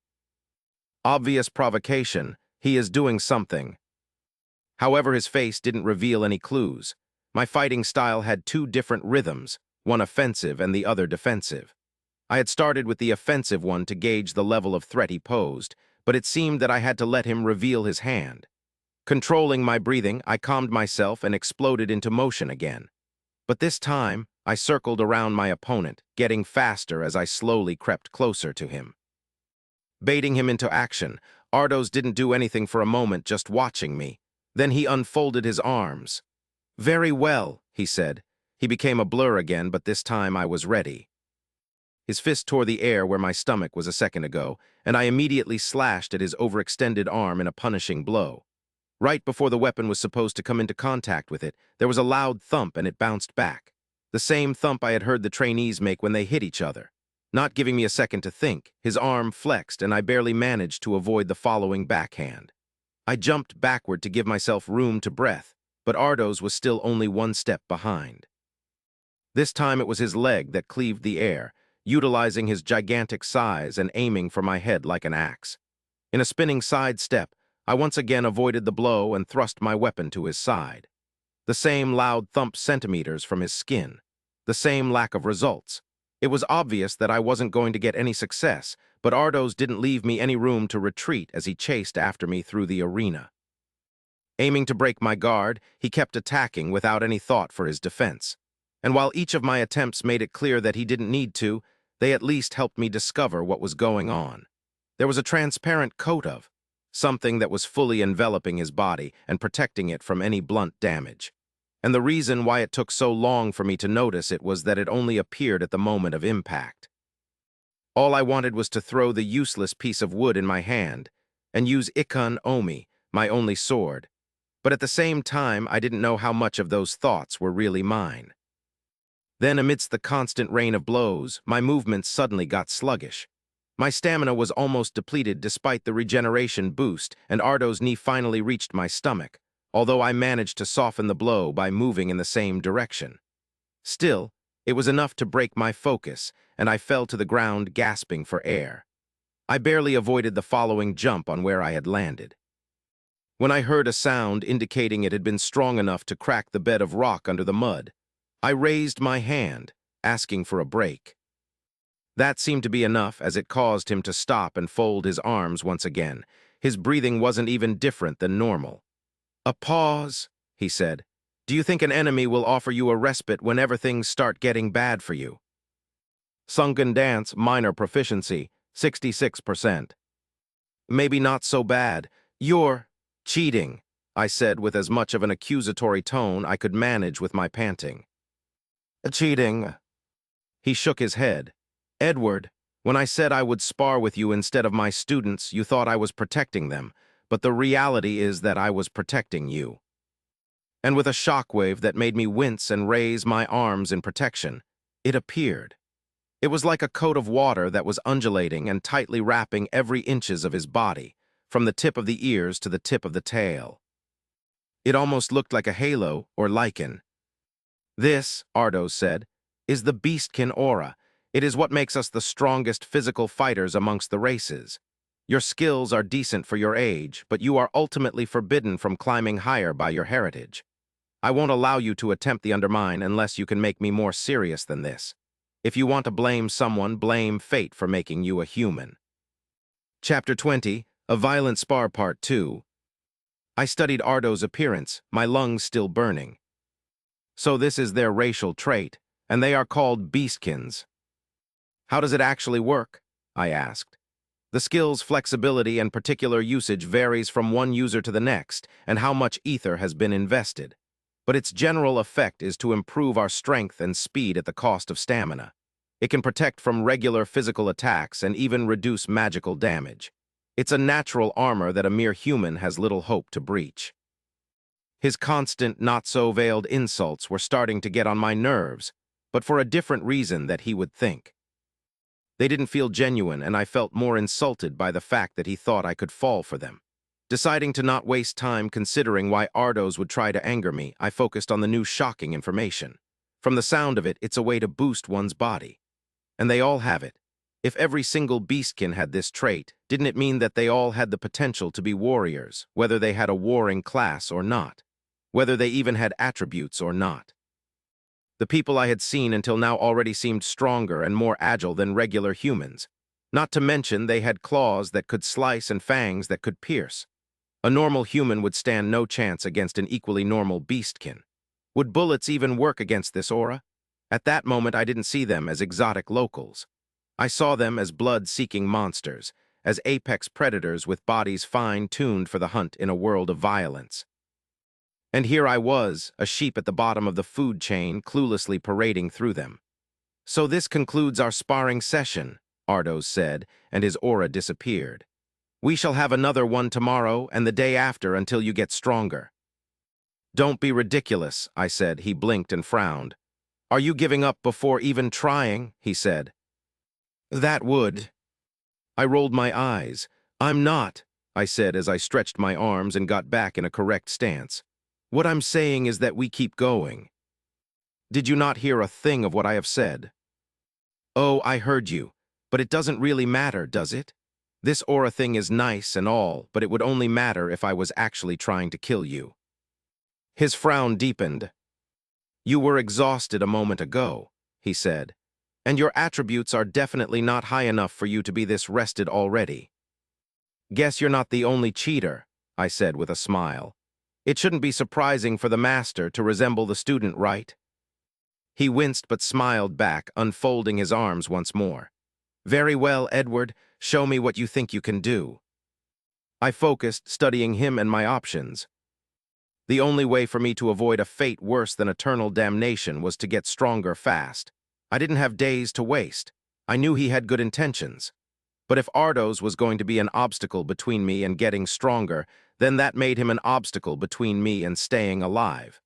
Obvious provocation. He is doing something. However, his face didn't reveal any clues. My fighting style had 2 different rhythms, one offensive and the other defensive. I had started with the offensive one to gauge the level of threat he posed, but it seemed that I had to let him reveal his hand. Controlling my breathing, I calmed myself and exploded into motion again. But this time, I circled around my opponent, getting faster as I slowly crept closer to him. Baiting him into action, Ardos didn't do anything for a moment, just watching me. Then he unfolded his arms. Very well, he said. He became a blur again, but this time I was ready. His fist tore the air where my stomach was a second ago, and I immediately slashed at his overextended arm in a punishing blow. Right before the weapon was supposed to come into contact with it, there was a loud thump and it bounced back. The same thump I had heard the trainees make when they hit each other. Not giving me a second to think, his arm flexed and I barely managed to avoid the following backhand. I jumped backward to give myself room to breath, but Ardos was still only 1 step behind. This time it was his leg that cleaved the air, utilizing his gigantic size and aiming for my head like an axe. In a spinning side step, I once again avoided the blow and thrust my weapon to his side. The same loud thump centimeters from his skin. The same lack of results. It was obvious that I wasn't going to get any success, but Ardos didn't leave me any room to retreat as he chased after me through the arena. Aiming to break my guard, he kept attacking without any thought for his defense. And while each of my attempts made it clear that he didn't need to, they at least helped me discover what was going on. There was a transparent coat of something that was fully enveloping his body and protecting it from any blunt damage. And the reason why it took so long for me to notice it was that it only appeared at the moment of impact. All I wanted was to throw the useless piece of wood in my hand and use Ikon Omi, my only sword. But at the same time, I didn't know how much of those thoughts were really mine. Then, amidst the constant rain of blows, my movements suddenly got sluggish. My stamina was almost depleted despite the regeneration boost, and Ardo's knee finally reached my stomach, although I managed to soften the blow by moving in the same direction. Still, it was enough to break my focus, and I fell to the ground gasping for air. I barely avoided the following jump on where I had landed. When I heard a sound indicating it had been strong enough to crack the bed of rock under the mud, I raised my hand, asking for a break. That seemed to be enough, as it caused him to stop and fold his arms once again. His breathing wasn't even different than normal. "A pause," he said. "Do you think an enemy will offer you a respite whenever things start getting bad for you?" Sunken Dance, minor proficiency, 66%. "Maybe not so bad. You're cheating," I said with as much of an accusatory tone I could manage with my panting. "Cheating." He shook his head. "Edward, when I said I would spar with you instead of my students, you thought I was protecting them, but the reality is that I was protecting you." And with a shockwave that made me wince and raise my arms in protection, it appeared. It was like a coat of water that was undulating and tightly wrapping every inches of his body, from the tip of the ears to the tip of the tail. It almost looked like a halo or lichen. "This," Ardos said, "is the Beastkin aura. It is what makes us the strongest physical fighters amongst the races. Your skills are decent for your age, but you are ultimately forbidden from climbing higher by your heritage. I won't allow you to attempt the undermine unless you can make me more serious than this. If you want to blame someone, blame fate for making you a human." Chapter 20, A Violent Spar Part 2. I studied Ardo's appearance, my lungs still burning. "So this is their racial trait, and they are called Beastkins. How does it actually work?" I asked. "The skill's flexibility and particular usage varies from one user to the next, and how much ether has been invested. But its general effect is to improve our strength and speed at the cost of stamina. It can protect from regular physical attacks and even reduce magical damage. It's a natural armor that a mere human has little hope to breach." His constant, not-so-veiled insults were starting to get on my nerves, but for a different reason that he would think. They didn't feel genuine, and I felt more insulted by the fact that he thought I could fall for them. Deciding to not waste time considering why Ardos would try to anger me, I focused on the new shocking information. From the sound of it, it's a way to boost one's body. And they all have it. If every single Beastkin had this trait, didn't it mean that they all had the potential to be warriors, whether they had a warring class or not? Whether they even had attributes or not? The people I had seen until now already seemed stronger and more agile than regular humans. Not to mention they had claws that could slice and fangs that could pierce. A normal human would stand no chance against an equally normal Beastkin. Would bullets even work against this aura? At that moment, I didn't see them as exotic locals. I saw them as blood-seeking monsters, as apex predators with bodies fine-tuned for the hunt in a world of violence. And here I was, a sheep at the bottom of the food chain, cluelessly parading through them. "So this concludes our sparring session," Ardos said, and his aura disappeared. "We shall have another one tomorrow and the day after until you get stronger." "Don't be ridiculous," I said. He blinked and frowned. "Are you giving up before even trying?" he said. "That would." I rolled my eyes. "I'm not," I said as I stretched my arms and got back in a correct stance. "What I'm saying is that we keep going." "Did you not hear a thing of what I have said?" "Oh, I heard you. But it doesn't really matter, does it? This aura thing is nice and all, but it would only matter if I was actually trying to kill you." His frown deepened. "You were exhausted a moment ago," he said, "and your attributes are definitely not high enough for you to be this rested already." "Guess you're not the only cheater," I said with a smile. "It shouldn't be surprising for the master to resemble the student, right?" He winced but smiled back, unfolding his arms once more. "Very well, Edward. Show me what you think you can do." I focused, studying him and my options. The only way for me to avoid a fate worse than eternal damnation was to get stronger fast. I didn't have days to waste. I knew he had good intentions. But if Ardos was going to be an obstacle between me and getting stronger, then that made him an obstacle between me and staying alive.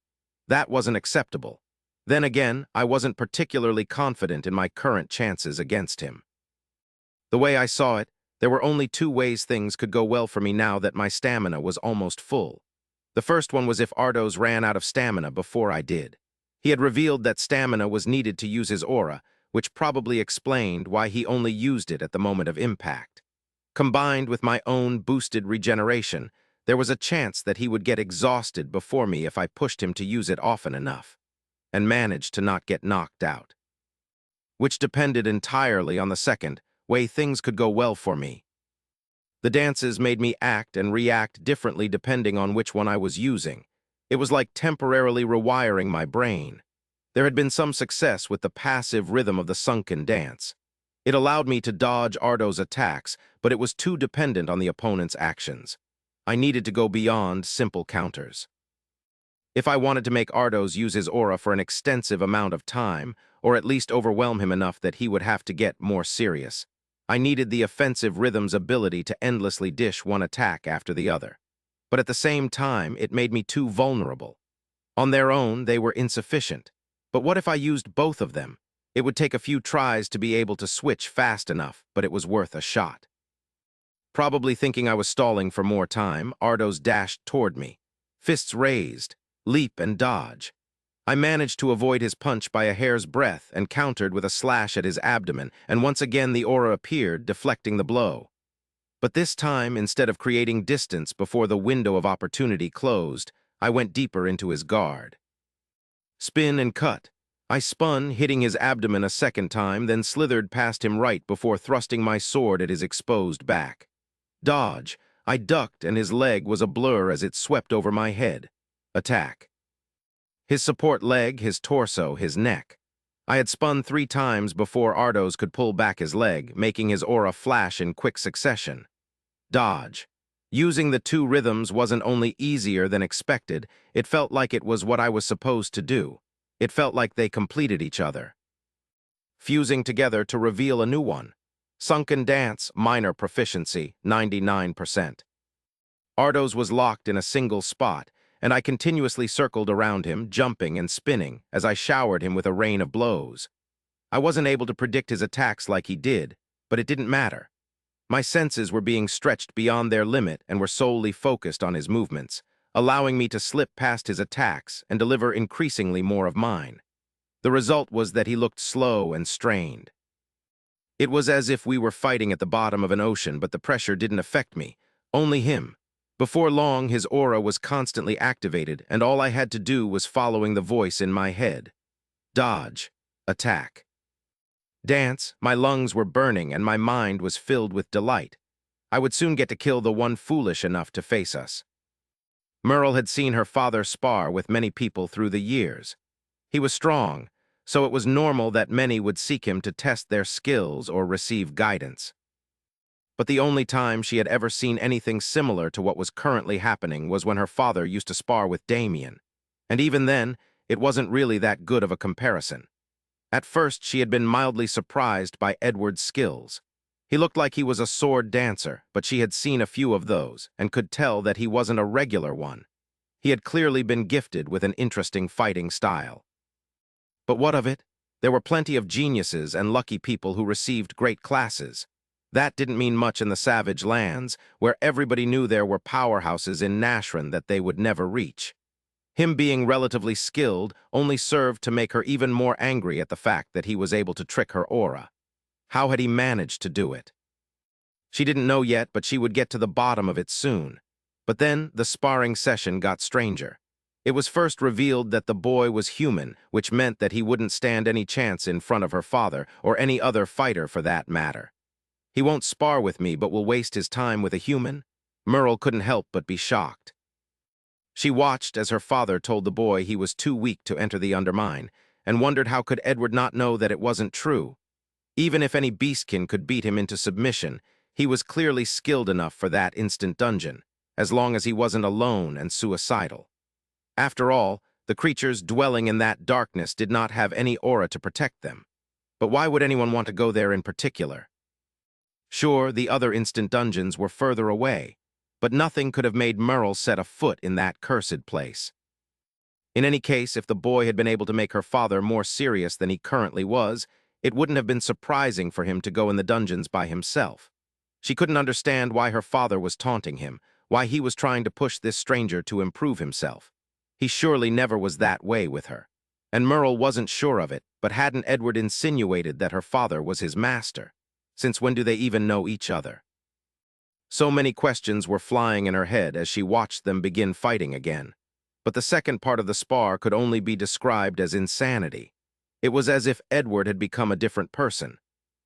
That wasn't acceptable. Then again, I wasn't particularly confident in my current chances against him. The way I saw it, there were only two ways things could go well for me now that my stamina was almost full. The first one was if Ardos ran out of stamina before I did. He had revealed that stamina was needed to use his aura, which probably explained why he only used it at the moment of impact. Combined with my own boosted regeneration, there was a chance that he would get exhausted before me if I pushed him to use it often enough, and managed to not get knocked out. Which depended entirely on the second way things could go well for me. The dances made me act and react differently depending on which one I was using. It was like temporarily rewiring my brain. There had been some success with the passive rhythm of the sunken dance. It allowed me to dodge Ardo's attacks, but it was too dependent on the opponent's actions. I needed to go beyond simple counters. If I wanted to make Ardos use his aura for an extensive amount of time, or at least overwhelm him enough that he would have to get more serious, I needed the offensive rhythm's ability to endlessly dish one attack after the other. But at the same time, it made me too vulnerable. On their own, they were insufficient. But what if I used both of them? It would take a few tries to be able to switch fast enough, but it was worth a shot. Probably thinking I was stalling for more time, Ardos dashed toward me. Fists raised, leap and dodge. I managed to avoid his punch by a hair's breadth and countered with a slash at his abdomen, and once again the aura appeared, deflecting the blow. But this time, instead of creating distance before the window of opportunity closed, I went deeper into his guard. Spin and cut. I spun, hitting his abdomen a second time, then slithered past him right before thrusting my sword at his exposed back. Dodge. I ducked, and his leg was a blur as it swept over my head. Attack. His support leg, his torso, his neck. I had spun 3 times before Ardos could pull back his leg, making his aura flash in quick succession. Dodge. Using the two rhythms wasn't only easier than expected, it felt like it was what I was supposed to do. It felt like they completed each other, fusing together to reveal a new one. Sunken dance, minor proficiency, 99%. Ardos was locked in a single spot, and I continuously circled around him, jumping and spinning, as I showered him with a rain of blows. I wasn't able to predict his attacks like he did, but it didn't matter. My senses were being stretched beyond their limit and were solely focused on his movements, allowing me to slip past his attacks and deliver increasingly more of mine. The result was that he looked slow and strained. It was as if we were fighting at the bottom of an ocean, but the pressure didn't affect me, only him. Before long, his aura was constantly activated, and all I had to do was following the voice in my head. Dodge. Attack. Dance. My lungs were burning, and my mind was filled with delight. I would soon get to kill the one foolish enough to face us. Merle had seen her father spar with many people through the years. He was strong, so it was normal that many would seek him to test their skills or receive guidance. But the only time she had ever seen anything similar to what was currently happening was when her father used to spar with Damien. And even then, it wasn't really that good of a comparison. At first, she had been mildly surprised by Edward's skills. He looked like he was a sword dancer, but she had seen a few of those, and could tell that he wasn't a regular one. He had clearly been gifted with an interesting fighting style. But what of it? There were plenty of geniuses and lucky people who received great classes. That didn't mean much in the savage lands, where everybody knew there were powerhouses in Nashran that they would never reach. Him being relatively skilled only served to make her even more angry at the fact that he was able to trick her aura. How had he managed to do it? She didn't know yet, but she would get to the bottom of it soon. But then the sparring session got stranger. It was first revealed that the boy was human, which meant that he wouldn't stand any chance in front of her father, or any other fighter for that matter. He won't spar with me, but will waste his time with a human? Merle couldn't help but be shocked. She watched as her father told the boy he was too weak to enter the undermine, and wondered how could Edward not know that it wasn't true. Even if any beastkin could beat him into submission, he was clearly skilled enough for that instant dungeon, as long as he wasn't alone and suicidal. After all, the creatures dwelling in that darkness did not have any aura to protect them. But why would anyone want to go there in particular? Sure, the other instant dungeons were further away, but nothing could have made Merle set a foot in that cursed place. In any case, if the boy had been able to make her father more serious than he currently was, it wouldn't have been surprising for him to go in the dungeons by himself. She couldn't understand why her father was taunting him, why he was trying to push this stranger to improve himself. He surely never was that way with her. And Merle wasn't sure of it, but hadn't Edward insinuated that her father was his master? Since when do they even know each other? So many questions were flying in her head as she watched them begin fighting again. But the second part of the spar could only be described as insanity. It was as if Edward had become a different person.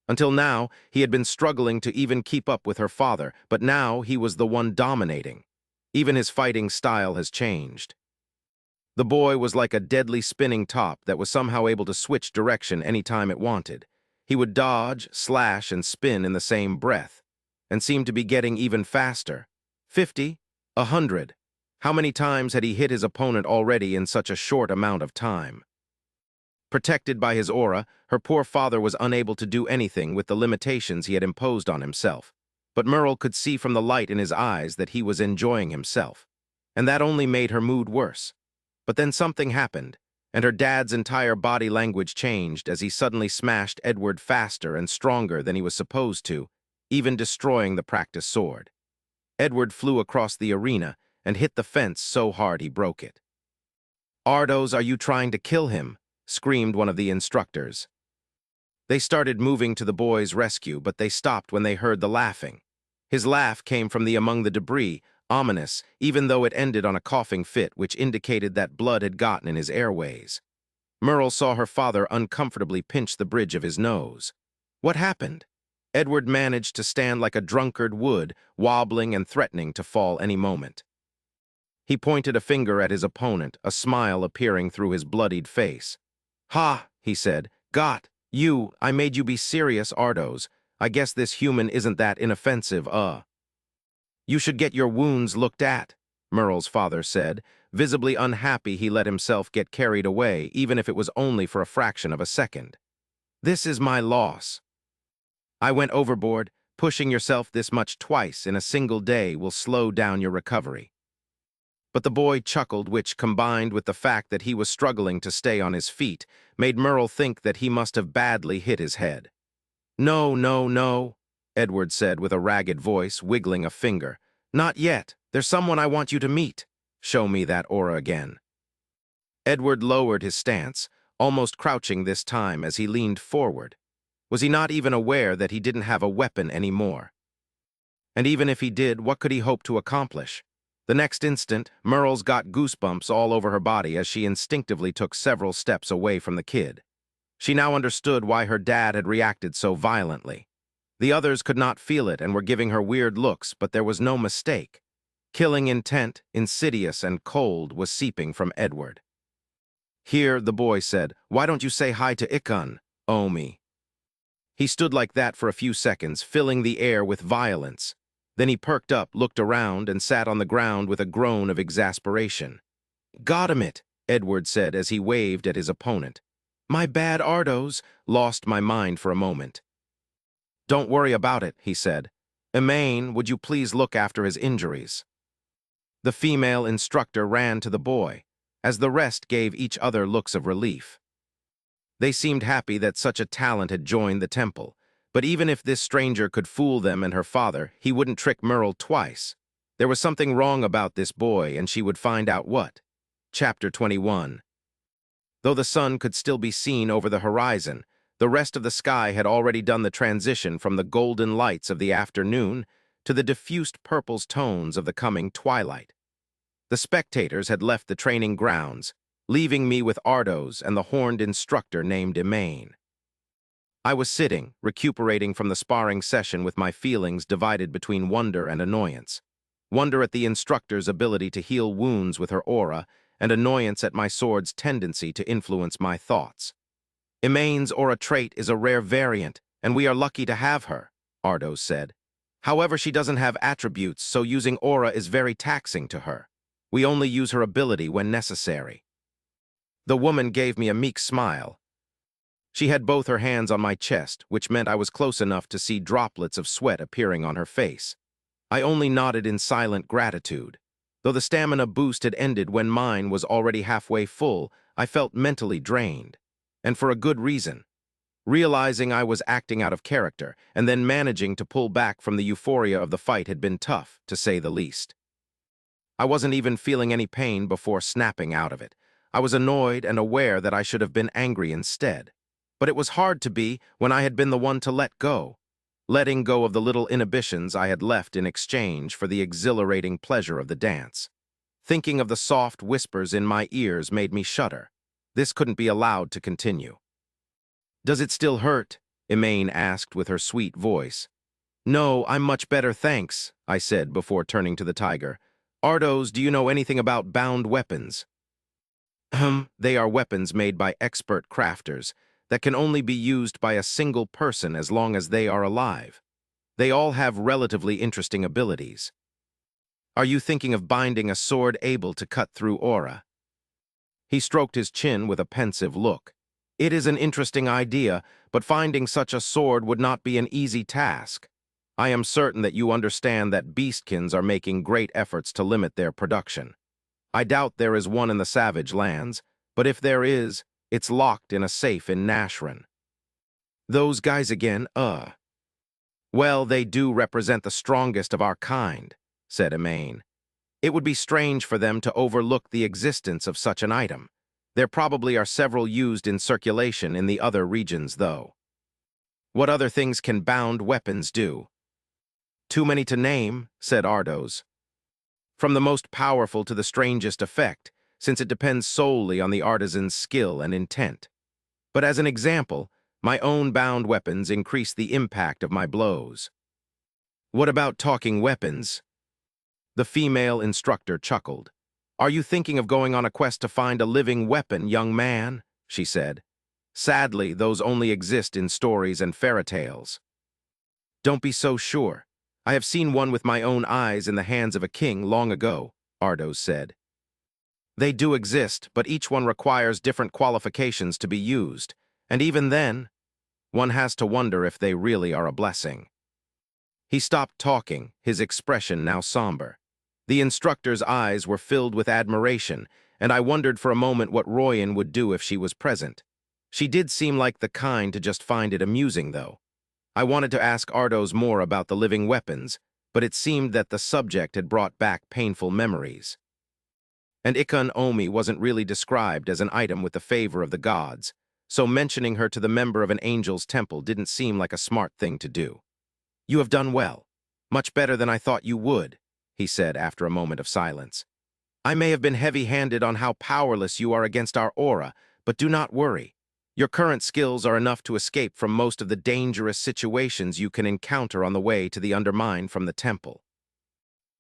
Until now, he had been struggling to even keep up with her father, but now he was the one dominating. Even his fighting style has changed. The boy was like a deadly spinning top that was somehow able to switch direction any time it wanted. He would dodge, slash, and spin in the same breath, and seemed to be getting even faster. 50, 100. How many times had he hit his opponent already in such a short amount of time? Protected by his aura, her poor father was unable to do anything with the limitations he had imposed on himself. But Merle could see from the light in his eyes that he was enjoying himself, and that only made her mood worse. But then something happened, and her dad's entire body language changed as he suddenly smashed Edward faster and stronger than he was supposed to, even destroying the practice sword. Edward flew across the arena and hit the fence so hard he broke it. "Ardos, are you trying to kill him?" screamed one of the instructors. They started moving to the boy's rescue, but they stopped when they heard the laughing. His laugh came from among the debris, ominous, even though it ended on a coughing fit which indicated that blood had gotten in his airways. Merle saw her father uncomfortably pinch the bridge of his nose. What happened? Edward managed to stand like a drunkard would, wobbling and threatening to fall any moment. He pointed a finger at his opponent, a smile appearing through his bloodied face. "Ha," he said. "Got you. I made you be serious, Ardos. I guess this human isn't that inoffensive, You should get your wounds looked at," Merle's father said. Visibly unhappy, he let himself get carried away, even if it was only for a fraction of a second. "This is my loss. I went overboard. Pushing yourself this much twice in a single day will slow down your recovery." But the boy chuckled, which, combined with the fact that he was struggling to stay on his feet, made Merle think that he must have badly hit his head. "No, no, no," Edward said with a ragged voice, wiggling a finger. "Not yet. There's someone I want you to meet. Show me that aura again." Edward lowered his stance, almost crouching this time as he leaned forward. Was he not even aware that he didn't have a weapon anymore? And even if he did, what could he hope to accomplish? The next instant, Merle's got goosebumps all over her body as she instinctively took several steps away from the kid. She now understood why her dad had reacted so violently. The others could not feel it and were giving her weird looks, but there was no mistake. Killing intent, insidious and cold, was seeping from Edward. "Here," the boy said, "why don't you say hi to Ikon, Omi?" He stood like that for a few seconds, filling the air with violence. Then he perked up, looked around, and sat on the ground with a groan of exasperation. "Got him it," Edward said as he waved at his opponent. "My bad, Ardos. Lost my mind for a moment." "Don't worry about it," he said. "Emaine, would you please look after his injuries?" The female instructor ran to the boy, as the rest gave each other looks of relief. They seemed happy that such a talent had joined the temple. But even if this stranger could fool them and her father, he wouldn't trick Merle twice. There was something wrong about this boy, and she would find out what. Chapter 21. Though the sun could still be seen over the horizon, The rest of the sky had already done the transition from the golden lights of the afternoon to the diffused purple tones of the coming twilight. The spectators had left the training grounds, leaving me with Ardos and the horned instructor named Emain. I was sitting, recuperating from the sparring session with my feelings divided between wonder and annoyance. Wonder at the instructor's ability to heal wounds with her aura, and annoyance at my sword's tendency to influence my thoughts. Emain's aura trait is a rare variant, and we are lucky to have her, Ardos said. However, she doesn't have attributes, so using aura is very taxing to her. We only use her ability when necessary. The woman gave me a meek smile. She had both her hands on my chest, which meant I was close enough to see droplets of sweat appearing on her face. I only nodded in silent gratitude. Though the stamina boost had ended when mine was already halfway full, I felt mentally drained. And for a good reason. Realizing I was acting out of character, and then managing to pull back from the euphoria of the fight had been tough, to say the least. I wasn't even feeling any pain before snapping out of it. I was annoyed and aware that I should have been angry instead. But it was hard to be when I had been the one to let go. Letting go of the little inhibitions I had left in exchange for the exhilarating pleasure of the dance. Thinking of the soft whispers in my ears made me shudder. This couldn't be allowed to continue. "Does it still hurt?" Emain asked with her sweet voice. "No, I'm much better, thanks," I said before turning to the tiger. "Ardos, do you know anything about bound weapons?" They are weapons made by expert crafters that can only be used by a single person as long as they are alive. They all have relatively interesting abilities. Are you thinking of binding a sword able to cut through aura? He stroked his chin with a pensive look. It is an interesting idea, but finding such a sword would not be an easy task. I am certain that you understand that beastkins are making great efforts to limit their production. I doubt there is one in the Savage Lands, but if there is, it's locked in a safe in Nashran. Those guys again, Well, they do represent the strongest of our kind, said Emain. It would be strange for them to overlook the existence of such an item. There probably are several used in circulation in the other regions, though. What other things can bound weapons do? Too many to name, said Ardos. From the most powerful to the strangest effect, since it depends solely on the artisan's skill and intent. But as an example, my own bound weapons increase the impact of my blows. What about talking weapons? The female instructor chuckled. Are you thinking of going on a quest to find a living weapon, young man? She said. Sadly, those only exist in stories and fairy tales. Don't be so sure. I have seen one with my own eyes in the hands of a king long ago, Ardos said. They do exist, but each one requires different qualifications to be used, and even then, one has to wonder if they really are a blessing. He stopped talking, his expression now somber. The instructor's eyes were filled with admiration, and I wondered for a moment what Royan would do if she was present. She did seem like the kind to just find it amusing, though. I wanted to ask Ardos more about the living weapons, but it seemed that the subject had brought back painful memories. And Ikon Omi wasn't really described as an item with the favor of the gods, so mentioning her to the member of an angel's temple didn't seem like a smart thing to do. You have done well. Much better than I thought you would, he said after a moment of silence. I may have been heavy-handed on how powerless you are against our aura, but do not worry. Your current skills are enough to escape from most of the dangerous situations you can encounter on the way to the Undermine from the temple.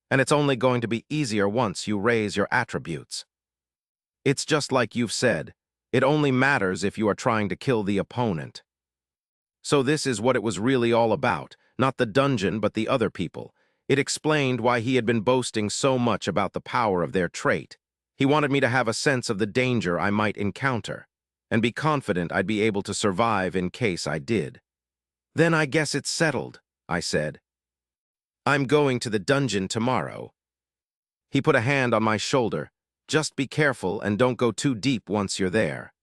And it's only going to be easier once you raise your attributes. It's just like you've said, it only matters if you are trying to kill the opponent. So this is what it was really all about, not the dungeon but the other people. It explained why he had been boasting so much about the power of their trait. He wanted me to have a sense of the danger I might encounter, and be confident I'd be able to survive in case I did. Then I guess it's settled, I said. I'm going to the dungeon tomorrow. He put a hand on my shoulder. Just be careful and don't go too deep once you're there.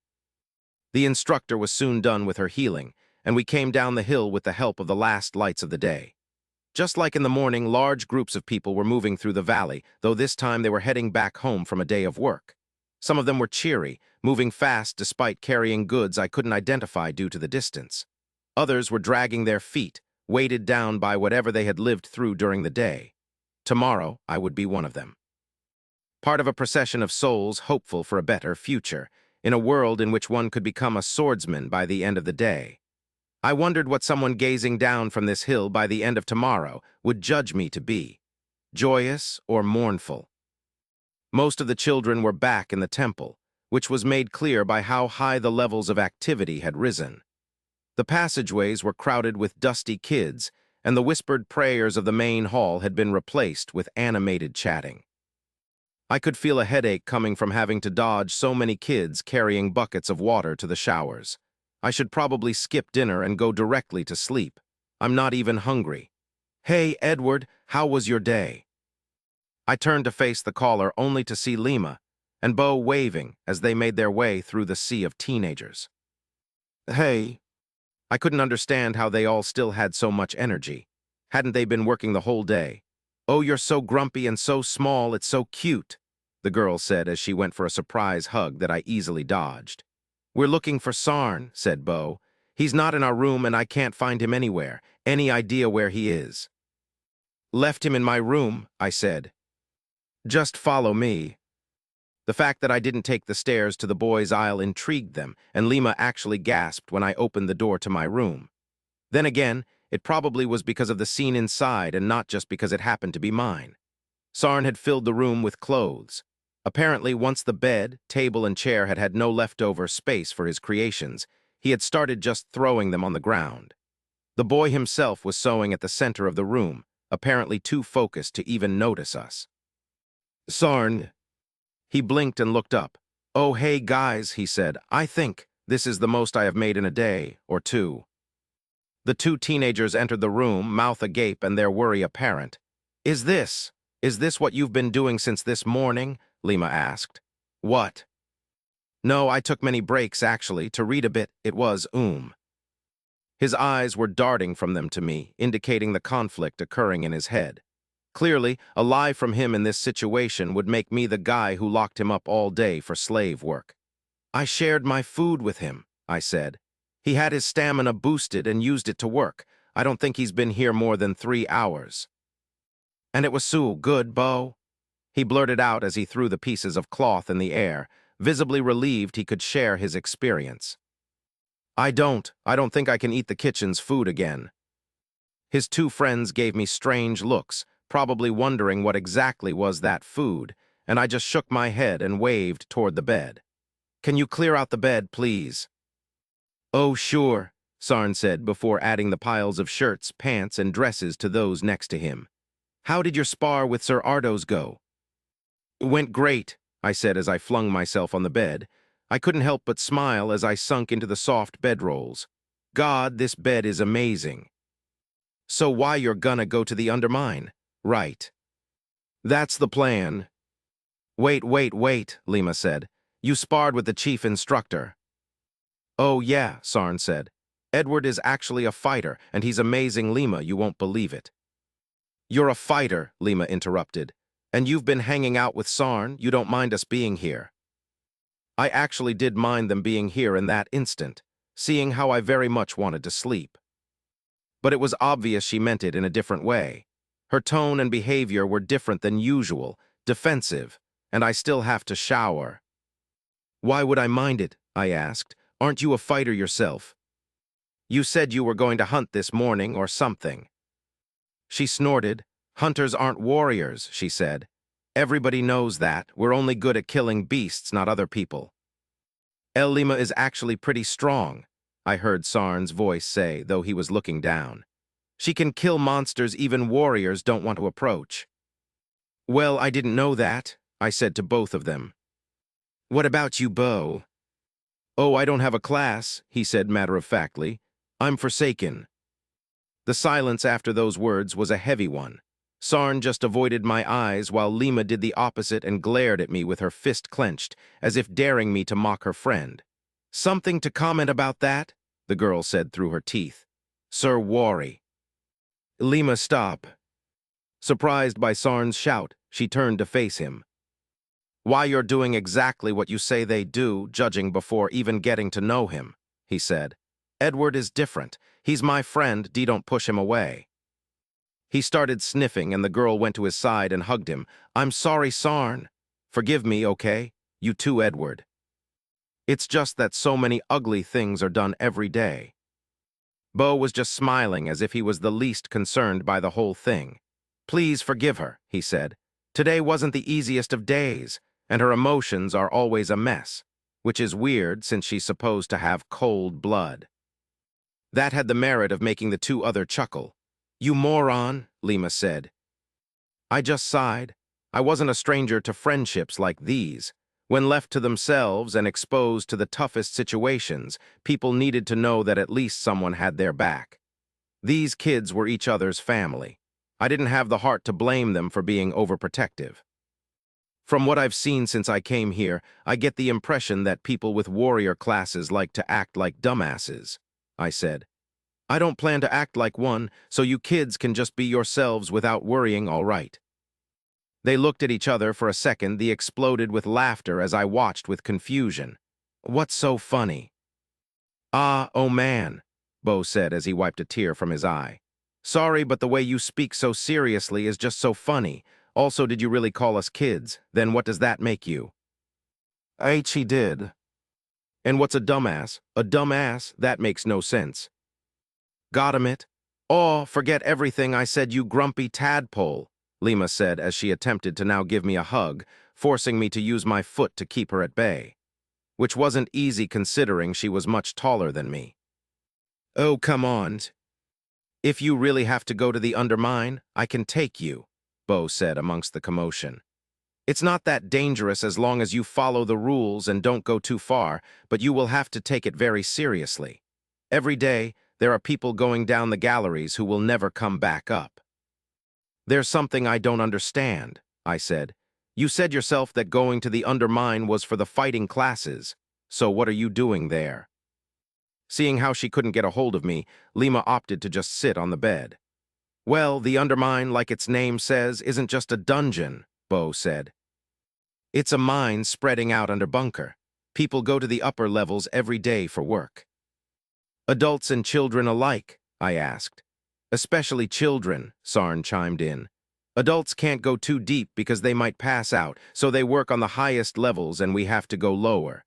The instructor was soon done with her healing, and we came down the hill with the help of the last lights of the day. Just like in the morning, large groups of people were moving through the valley, though this time they were heading back home from a day of work. Some of them were cheery, moving fast despite carrying goods I couldn't identify due to the distance. Others were dragging their feet, weighted down by whatever they had lived through during the day. Tomorrow, I would be one of them. Part of a procession of souls hopeful for a better future, in a world in which one could become a swordsman by the end of the day. I wondered what someone gazing down from this hill by the end of tomorrow would judge me to be, joyous or mournful. Most of the children were back in the temple, which was made clear by how high the levels of activity had risen. The passageways were crowded with dusty kids, and the whispered prayers of the main hall had been replaced with animated chatting. I could feel a headache coming from having to dodge so many kids carrying buckets of water to the showers. I should probably skip dinner and go directly to sleep. I'm not even hungry. "Hey, Edward, how was your day?" I turned to face the caller only to see Lima and Bo waving as they made their way through the sea of teenagers. "Hey." I couldn't understand how they all still had so much energy. Hadn't they been working the whole day? "Oh, you're so grumpy and so small, it's so cute," the girl said as she went for a surprise hug that I easily dodged. "We're looking for Sarn," said Bo. "He's not in our room and I can't find him anywhere. Any idea where he is?" "Left him in my room," I said. "Just follow me." The fact that I didn't take the stairs to the boys' aisle intrigued them, and Lima actually gasped when I opened the door to my room. Then again, it probably was because of the scene inside and not just because it happened to be mine. Sarn had filled the room with clothes. Apparently, once the bed, table, and chair had had no leftover space for his creations, he had started just throwing them on the ground. The boy himself was sewing at the center of the room, apparently too focused to even notice us. "Sarn." He blinked and looked up. "Oh, hey, guys," he said. "I think this is the most I have made in a day or two." The two teenagers entered the room, mouth agape and their worry apparent. Is this what you've been doing since this morning?" Lima asked. "What?" "No, I took many breaks, actually, to read a bit. It was, His eyes were darting from them to me, indicating the conflict occurring in his head. Clearly, a lie from him in this situation would make me the guy who locked him up all day for slave work. "I shared my food with him," I said. "He had his stamina boosted and used it to work. I don't think he's been here more than 3 hours. And it was so good, Bo," he blurted out as he threw the pieces of cloth in the air, visibly relieved he could share his experience. I don't think I can eat the kitchen's food again." His two friends gave me strange looks, probably wondering what exactly was that food, and I just shook my head and waved toward the bed. "Can you clear out the bed, please?" "Oh, sure," Sarn said before adding the piles of shirts, pants, and dresses to those next to him. "How did your spar with Sir Ardos go?" "It went great," I said as I flung myself on the bed. I couldn't help but smile as I sunk into the soft bedrolls. "God, this bed is amazing." "So why you're gonna go to the undermine?" "Right. That's the plan." Wait, Lima said. "You sparred with the chief instructor." "Oh yeah," Sarn said. "Edward is actually a fighter, and he's amazing, Lima, you won't believe it." "You're a fighter," Lima interrupted. "And you've been hanging out with Sarn, you don't mind us being here." I actually did mind them being here in that instant, seeing how I very much wanted to sleep. But it was obvious she meant it in a different way. Her tone and behavior were different than usual, defensive, and I still have to shower. "Why would I mind it?" I asked. "Aren't you a fighter yourself? You said you were going to hunt this morning or something." She snorted. "Hunters aren't warriors," she said. "Everybody knows that. We're only good at killing beasts, not other people." "El Lima is actually pretty strong," I heard Sarn's voice say, though he was looking down. "She can kill monsters even warriors don't want to approach." "Well, I didn't know that," I said to both of them. "What about you, Bo?" "Oh, I don't have a class," he said matter-of-factly. "I'm Forsaken." The silence after those words was a heavy one. Sarn just avoided my eyes while Lima did the opposite and glared at me with her fist clenched, as if daring me to mock her friend. "Something to comment about that?" the girl said through her teeth. "Sir Worry." "Lima, stop." Surprised by Sarn's shout, she turned to face him. Why you're doing exactly what you say they do, judging before even getting to know him, he said. Edward is different. He's my friend, don't push him away. He started sniffing and the girl went to his side and hugged him. I'm sorry, Sarn. Forgive me, okay? You too, Edward. It's just that so many ugly things are done every day. Bo was just smiling as if he was the least concerned by the whole thing. Please forgive her, he said. Today wasn't the easiest of days, and her emotions are always a mess, which is weird since she's supposed to have cold blood. That had the merit of making the two other chuckle. You moron, Lima said. I just sighed. I wasn't a stranger to friendships like these. When left to themselves and exposed to the toughest situations, people needed to know that at least someone had their back. These kids were each other's family. I didn't have the heart to blame them for being overprotective. From what I've seen since I came here, I get the impression that people with warrior classes like to act like dumbasses, I said. I don't plan to act like one, so you kids can just be yourselves without worrying, all right. They looked at each other for a second, they exploded with laughter as I watched with confusion. What's so funny? Ah, oh man, Bo said as he wiped a tear from his eye. Sorry, but the way you speak so seriously is just so funny. Also, did you really call us kids? Then what does that make you? He did. And what's a dumbass? A dumbass? That makes no sense. Got him it? Oh, forget everything I said, you grumpy tadpole, Lima said as she attempted to now give me a hug, forcing me to use my foot to keep her at bay. Which wasn't easy considering she was much taller than me. Oh, come on. If you really have to go to the undermine, I can take you, Bo said amongst the commotion. It's not that dangerous as long as you follow the rules and don't go too far, but you will have to take it very seriously. Every day, there are people going down the galleries who will never come back up. There's something I don't understand, I said. You said yourself that going to the undermine was for the fighting classes, so what are you doing there? Seeing how she couldn't get a hold of me, Lima opted to just sit on the bed. Well, the undermine, like its name says, isn't just a dungeon, Bo said. It's a mine spreading out under bunker. People go to the upper levels every day for work. Adults and children alike, I asked. Especially children, Sarn chimed in. Adults can't go too deep because they might pass out, so they work on the highest levels and we have to go lower.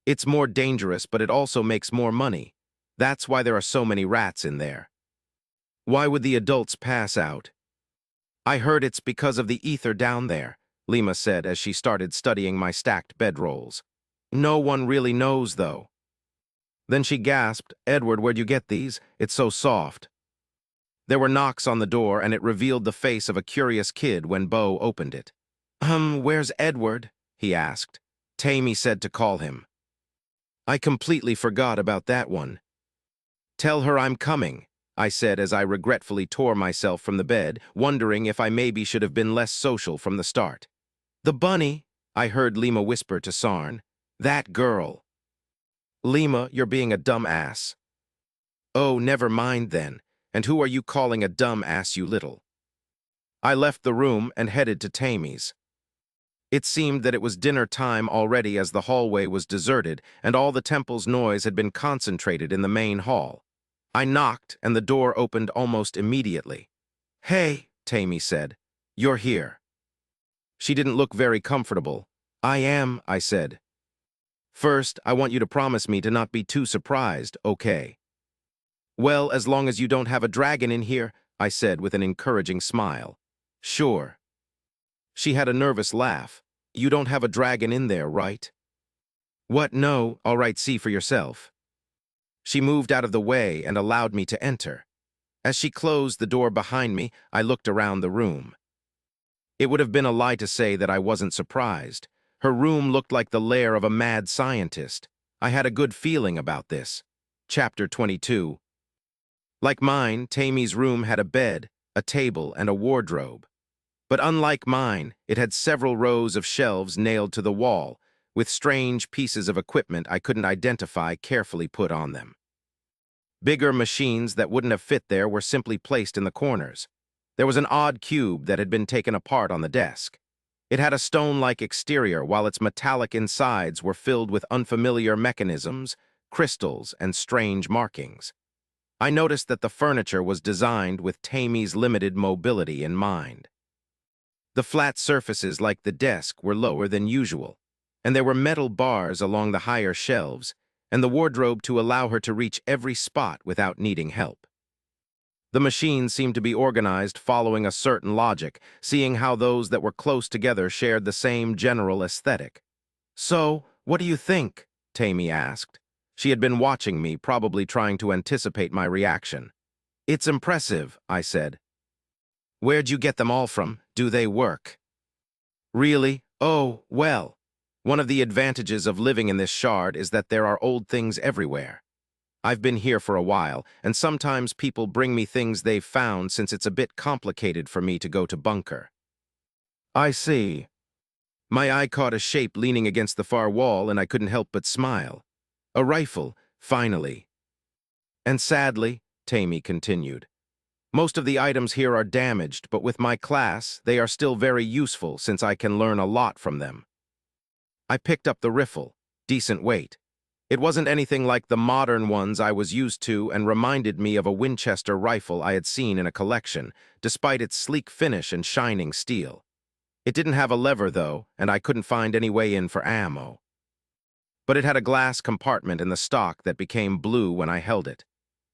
It's more dangerous, but it also makes more money. That's why there are so many rats in there. Why would the adults pass out? I heard it's because of the ether down there, Lima said as she started studying my stacked bedrolls. No one really knows, though. Then she gasped, Edward, where'd you get these? It's so soft. There were knocks on the door and it revealed the face of a curious kid when Bo opened it. Where's Edward? He asked. Tammy said to call him. I completely forgot about that one. Tell her I'm coming, I said as I regretfully tore myself from the bed, wondering if I maybe should have been less social from the start. The bunny, I heard Lima whisper to Sarn. That girl. Lima, you're being a dumb ass. Oh, never mind then. And who are you calling a dumb ass, you little? I left the room and headed to Tammy's. It seemed that it was dinner time already as the hallway was deserted and all the temple's noise had been concentrated in the main hall. I knocked and the door opened almost immediately. Hey, Tammy said. You're here. She didn't look very comfortable. I am, I said. First, I want you to promise me to not be too surprised, okay? Well, as long as you don't have a dragon in here, I said with an encouraging smile. Sure. She had a nervous laugh. You don't have a dragon in there, right? What, no? All right, see for yourself. She moved out of the way and allowed me to enter. As she closed the door behind me, I looked around the room. It would have been a lie to say that I wasn't surprised. Her room looked like the lair of a mad scientist. I had a good feeling about this. Chapter 22. Like mine, Tammy's room had a bed, a table, and a wardrobe. But unlike mine, it had several rows of shelves nailed to the wall, with strange pieces of equipment I couldn't identify carefully put on them. Bigger machines that wouldn't have fit there were simply placed in the corners. There was an odd cube that had been taken apart on the desk. It had a stone-like exterior, while its metallic insides were filled with unfamiliar mechanisms, crystals, and strange markings. I noticed that the furniture was designed with Tammy's limited mobility in mind. The flat surfaces, like the desk, were lower than usual, and there were metal bars along the higher shelves, and the wardrobe to allow her to reach every spot without needing help. The machines seemed to be organized following a certain logic, seeing how those that were close together shared the same general aesthetic. "So, what do you think?" Tammy asked. She had been watching me, probably trying to anticipate my reaction. "It's impressive," I said. "Where'd you get them all from? Do they work?" "Really? Oh, well. One of the advantages of living in this shard is that there are old things everywhere. I've been here for a while, and sometimes people bring me things they've found since it's a bit complicated for me to go to bunker." "I see." My eye caught a shape leaning against the far wall, and I couldn't help but smile. "A rifle, finally." "And sadly," Tammy continued, "most of the items here are damaged, but with my class, they are still very useful since I can learn a lot from them." I picked up the rifle, decent weight. It wasn't anything like the modern ones I was used to and reminded me of a Winchester rifle I had seen in a collection, despite its sleek finish and shining steel. It didn't have a lever, though, and I couldn't find any way in for ammo. But it had a glass compartment in the stock that became blue when I held it.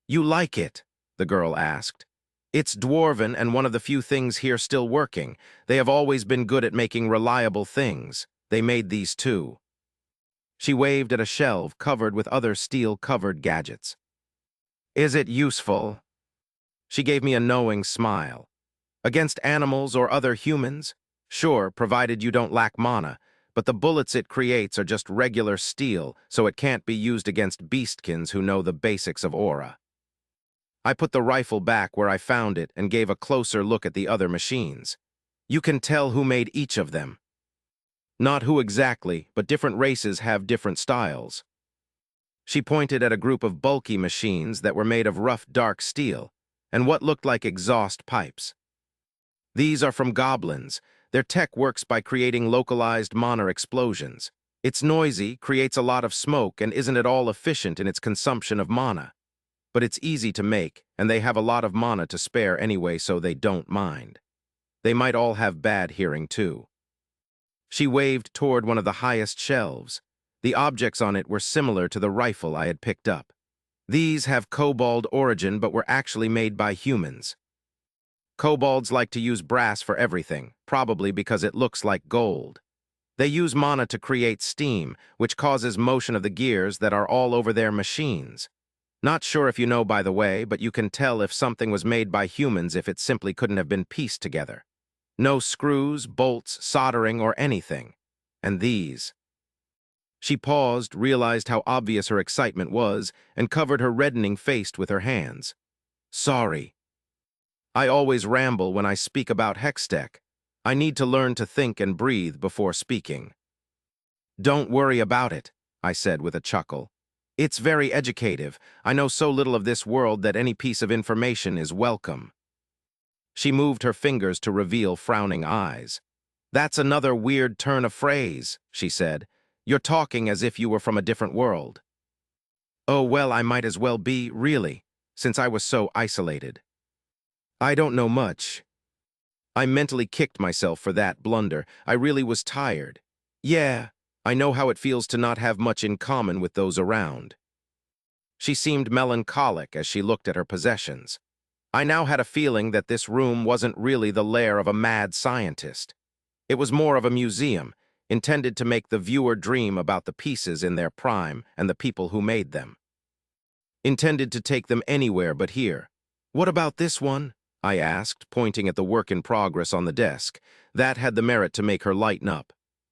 "You like it?" the girl asked. "It's dwarven and one of the few things here still working. They have always been good at making reliable things. They made these too." She waved at a shelf covered with other steel-covered gadgets. "Is it useful?" She gave me a knowing smile. "Against animals or other humans? Sure, provided you don't lack mana, but the bullets it creates are just regular steel, so it can't be used against beastkins who know the basics of aura." I put the rifle back where I found it and gave a closer look at the other machines. "You can tell who made each of them." "Not who exactly, but different races have different styles." She pointed at a group of bulky machines that were made of rough, dark steel, and what looked like exhaust pipes. "These are from goblins. Their tech works by creating localized mana explosions. It's noisy, creates a lot of smoke, and isn't at all efficient in its consumption of mana. But it's easy to make, and they have a lot of mana to spare anyway, so they don't mind. They might all have bad hearing, too." She waved toward one of the highest shelves. The objects on it were similar to the rifle I had picked up. "These have kobold origin, but were actually made by humans. Kobolds like to use brass for everything, probably because it looks like gold. They use mana to create steam, which causes motion of the gears that are all over their machines. Not sure if you know, by the way, but you can tell if something was made by humans if it simply couldn't have been pieced together. No screws, bolts, soldering, or anything. And these." She paused, realized how obvious her excitement was, and covered her reddening face with her hands. "Sorry. I always ramble when I speak about Hextech. I need to learn to think and breathe before speaking." "Don't worry about it," I said with a chuckle. "It's very educative. I know so little of this world that any piece of information is welcome." She moved her fingers to reveal frowning eyes. "That's another weird turn of phrase," she said. "You're talking as if you were from a different world." "Oh, well, I might as well be, really, since I was so isolated. I don't know much." I mentally kicked myself for that blunder. I really was tired. "Yeah, I know how it feels to not have much in common with those around." She seemed melancholic as she looked at her possessions. I now had a feeling that this room wasn't really the lair of a mad scientist. It was more of a museum, intended to make the viewer dream about the pieces in their prime and the people who made them. Intended to take them anywhere but here. "What about this one?" I asked, pointing at the work in progress on the desk. That had the merit to make her lighten up.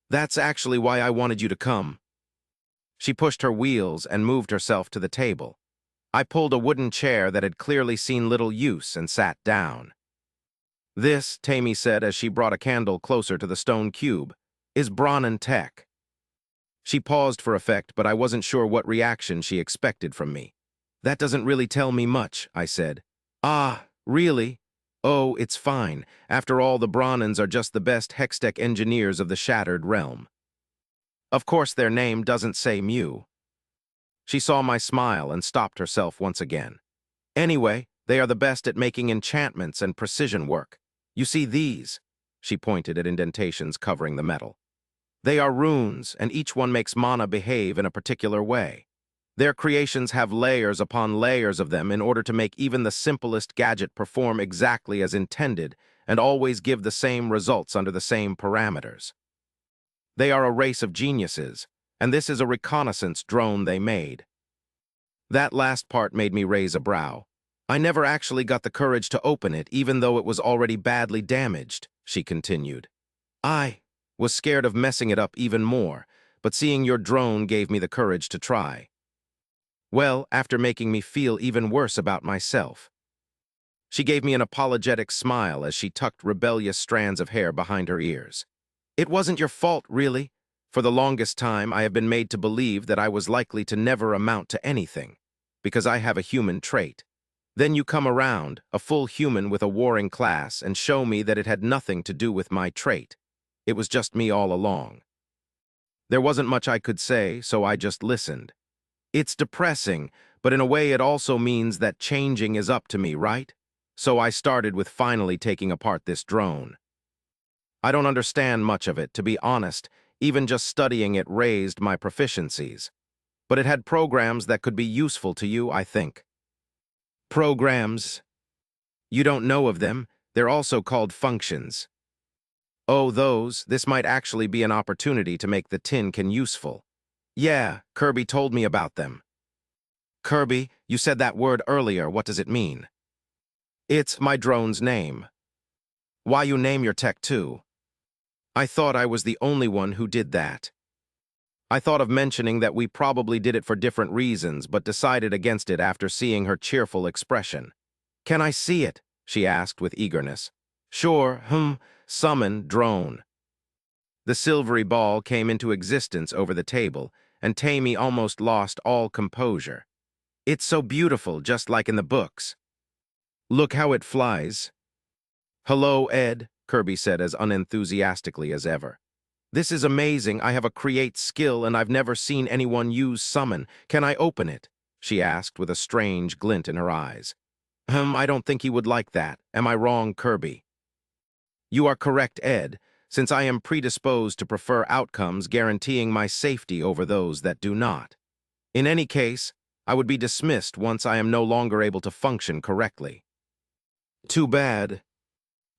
"That's actually why I wanted you to come." She pushed her wheels and moved herself to the table. I pulled a wooden chair that had clearly seen little use and sat down. "This," Tammy said as she brought a candle closer to the stone cube, "is Brahmin tech." She paused for effect, but I wasn't sure what reaction she expected from me. "That doesn't really tell me much," I said. "Ah, really? Oh, it's fine. After all, the Brahmins are just the best Hextech engineers of the Shattered Realm. Of course, their name doesn't say Mew. She saw my smile and stopped herself once again. Anyway, they are the best at making enchantments and precision work. You see these? She pointed at indentations covering the metal. They are runes, and each one makes mana behave in a particular way. Their creations have layers upon layers of them in order to make even the simplest gadget perform exactly as intended and always give the same results under the same parameters. They are a race of geniuses, and this is a reconnaissance drone they made. That last part made me raise a brow. I never actually got the courage to open it, even though it was already badly damaged, she continued. I was scared of messing it up even more, but seeing your drone gave me the courage to try. Well, after making me feel even worse about myself. She gave me an apologetic smile as she tucked rebellious strands of hair behind her ears. It wasn't your fault, really. For the longest time, I have been made to believe that I was likely to never amount to anything, because I have a human trait. Then you come around, a full human with a warring class, and show me that it had nothing to do with my trait. It was just me all along. There wasn't much I could say, so I just listened. It's depressing, but in a way it also means that changing is up to me, right? So I started with finally taking apart this drone. I don't understand much of it, to be honest. Even just studying it raised my proficiencies. But it had programs that could be useful to you, I think. Programs. You don't know of them. They're also called functions. Oh, those. This might actually be an opportunity to make the Tinkin useful. Yeah, Kirby told me about them. Kirby, you said that word earlier. What does it mean? It's my drone's name. Why you name your tech too? I thought I was the only one who did that. I thought of mentioning that we probably did it for different reasons, but decided against it after seeing her cheerful expression. Can I see it? She asked with eagerness. Sure, summon drone. The silvery ball came into existence over the table, and Tammy almost lost all composure. It's so beautiful, just like in the books. Look how it flies. Hello, Ed, Kirby said as unenthusiastically as ever. This is amazing. I have a create skill, and I've never seen anyone use summon. Can I open it? She asked with a strange glint in her eyes. I don't think he would like that. Am I wrong, Kirby? You are correct, Ed, since I am predisposed to prefer outcomes guaranteeing my safety over those that do not. In any case, I would be dismissed once I am no longer able to function correctly. Too bad.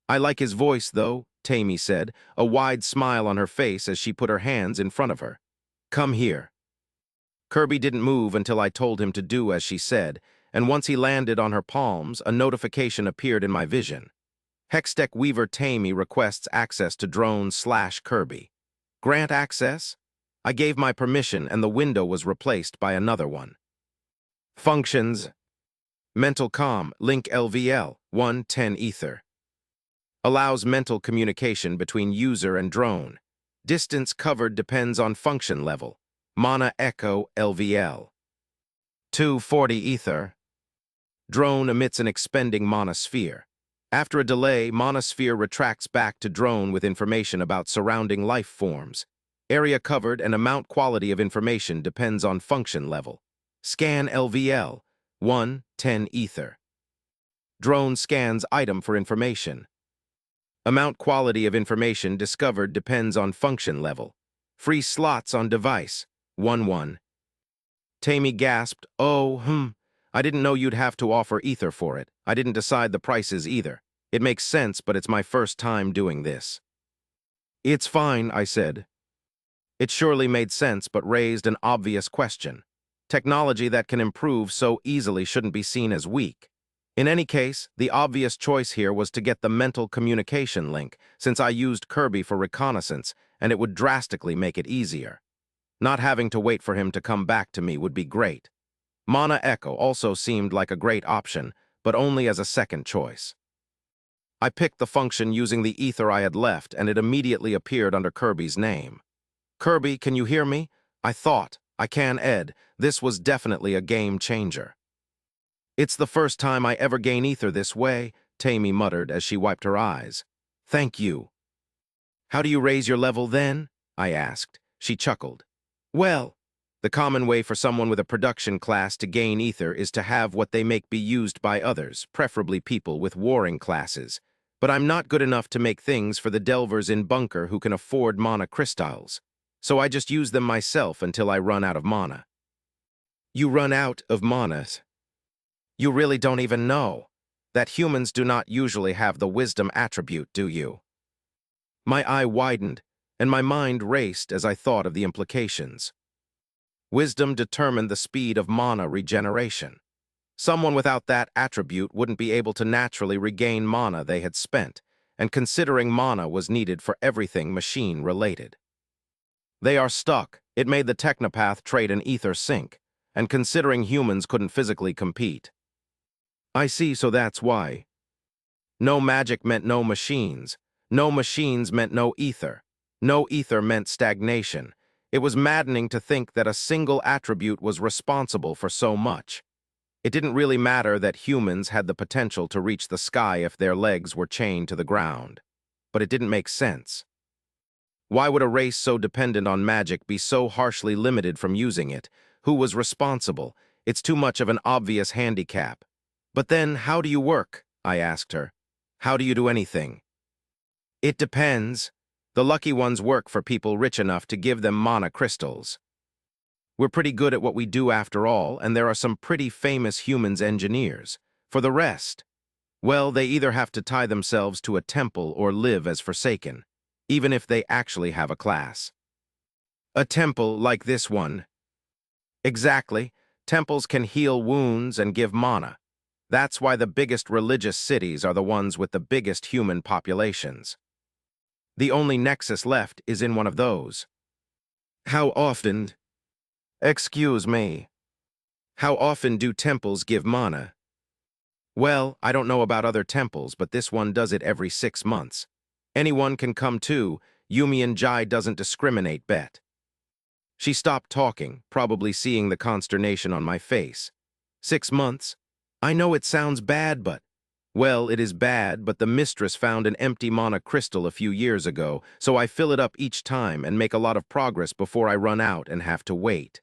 I like his voice, though, Tammy said, a wide smile on her face as she put her hands in front of her. Come here. Kirby didn't move until I told him to do as she said, and once he landed on her palms, a notification appeared in my vision. Hextech Weaver Tammy requests access to drone/Kirby. Grant access? I gave my permission and the window was replaced by another one. Functions. Mental comm, link LVL, 110 ether. Allows mental communication between user and drone. Distance covered depends on function level. Mana echo LVL. 240 ether. Drone emits an expending mana sphere. After a delay, mana sphere retracts back to drone with information about surrounding life forms. Area covered and amount quality of information depends on function level. Scan LVL, 110 ether. Drone scans item for information. Amount quality of information discovered depends on function level. Free slots on device, 1-1. Tammy gasped, oh, I didn't know you'd have to offer ether for it. I didn't decide the prices either. It makes sense, but it's my first time doing this. It's fine, I said. It surely made sense, but raised an obvious question. Technology that can improve so easily shouldn't be seen as weak. In any case, the obvious choice here was to get the mental communication link, since I used Kirby for reconnaissance, and it would drastically make it easier. Not having to wait for him to come back to me would be great. Mana Echo also seemed like a great option, but only as a second choice. I picked the function using the ether I had left, and it immediately appeared under Kirby's name. Kirby, can you hear me? I thought. I can, Ed. This was definitely a game changer. It's the first time I ever gain ether this way, Tammy muttered as she wiped her eyes. Thank you. How do you raise your level then? I asked. She chuckled. Well, the common way for someone with a production class to gain ether is to have what they make be used by others, preferably people with warring classes. But I'm not good enough to make things for the delvers in bunker who can afford mana crystals. So I just use them myself until I run out of mana. You run out of mana? You really don't even know that humans do not usually have the wisdom attribute, do you? My eye widened, and my mind raced as I thought of the implications. Wisdom determined the speed of mana regeneration. Someone without that attribute wouldn't be able to naturally regain mana they had spent, and considering mana was needed for everything machine-related. They are stuck. It made the technopath trade an ether sink, and considering humans couldn't physically compete. I see, so that's why. No magic meant no machines. No machines meant no ether. No ether meant stagnation. It was maddening to think that a single attribute was responsible for so much. It didn't really matter that humans had the potential to reach the sky if their legs were chained to the ground. But it didn't make sense. Why would a race so dependent on magic be so harshly limited from using it? Who was responsible? It's too much of an obvious handicap. But then, how do you work? I asked her. How do you do anything? It depends. The lucky ones work for people rich enough to give them mana crystals. We're pretty good at what we do after all, and there are some pretty famous humans engineers. For the rest, well, they either have to tie themselves to a temple or live as Forsaken, even if they actually have a class. A temple like this one. Exactly. Temples can heal wounds and give mana. That's why the biggest religious cities are the ones with the biggest human populations. The only nexus left is in one of those. How often? Excuse me. How often do temples give mana? Well, I don't know about other temples, but this one does it every 6 months. Anyone can come too. Yumi and Jai doesn't discriminate, bet. She stopped talking, probably seeing the consternation on my face. 6 months? I know it sounds bad, but... Well, it is bad, but the mistress found an empty mana crystal a few years ago, so I fill it up each time and make a lot of progress before I run out and have to wait.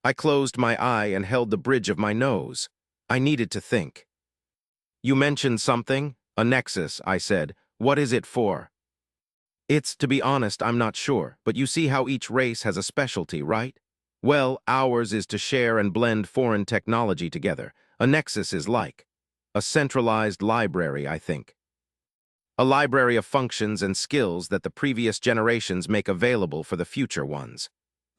I closed my eye and held the bridge of my nose. I needed to think. You mentioned something? A nexus, I said. What is it for? It's, to be honest, I'm not sure, but you see how each race has a specialty, right? Well, ours is to share and blend foreign technology together. A nexus is like a centralized library, I think. A library of functions and skills that the previous generations make available for the future ones.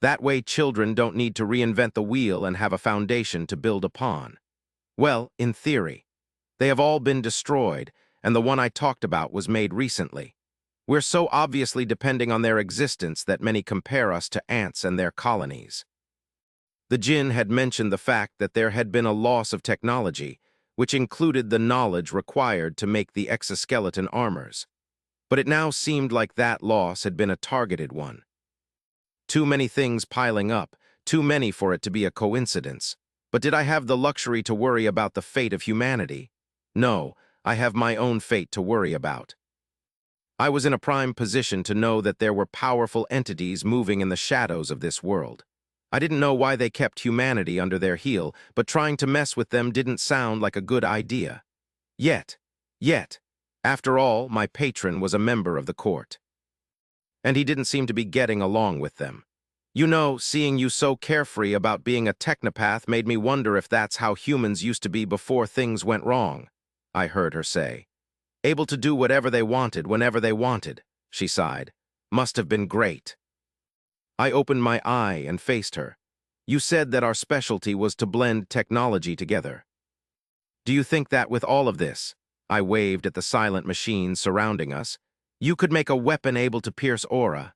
That way children don't need to reinvent the wheel and have a foundation to build upon. Well, in theory. They have all been destroyed, and the one I talked about was made recently. We're so obviously depending on their existence that many compare us to ants and their colonies. The Jinn had mentioned the fact that there had been a loss of technology, which included the knowledge required to make the exoskeleton armors. But it now seemed like that loss had been a targeted one. Too many things piling up, too many for it to be a coincidence. But did I have the luxury to worry about the fate of humanity? No, I have my own fate to worry about. I was in a prime position to know that there were powerful entities moving in the shadows of this world. I didn't know why they kept humanity under their heel, but trying to mess with them didn't sound like a good idea. Yet, after all, my patron was a member of the court. And he didn't seem to be getting along with them. You know, seeing you so carefree about being a technopath made me wonder if that's how humans used to be before things went wrong, I heard her say. Able to do whatever they wanted, whenever they wanted, she sighed. Must have been great. I opened my eye and faced her. You said that our specialty was to blend technology together. Do you think that with all of this, I waved at the silent machines surrounding us, you could make a weapon able to pierce aura?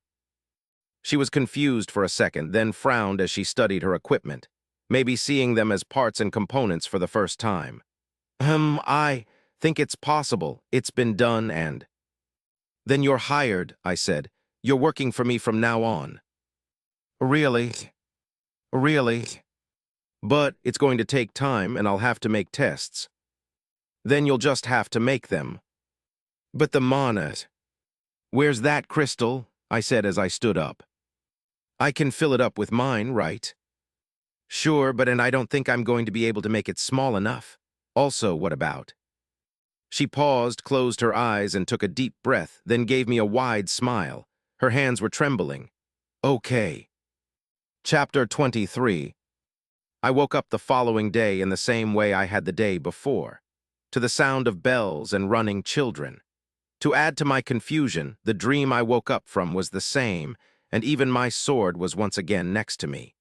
She was confused for a second, then frowned as she studied her equipment, maybe seeing them as parts and components for the first time. I think it's possible. It's been done and... Then you're hired, I said. You're working for me from now on. Really? Really? But it's going to take time and I'll have to make tests. Then you'll just have to make them. But the manas. Where's that crystal? I said as I stood up. I can fill it up with mine, right? Sure, and I don't think I'm going to be able to make it small enough. Also, what about? She paused, closed her eyes, and took a deep breath, then gave me a wide smile. Her hands were trembling. Okay. Chapter 23. I woke up the following day in the same way I had the day before, to the sound of bells and running children. To add to my confusion, the dream I woke up from was the same, and even my sword was once again next to me.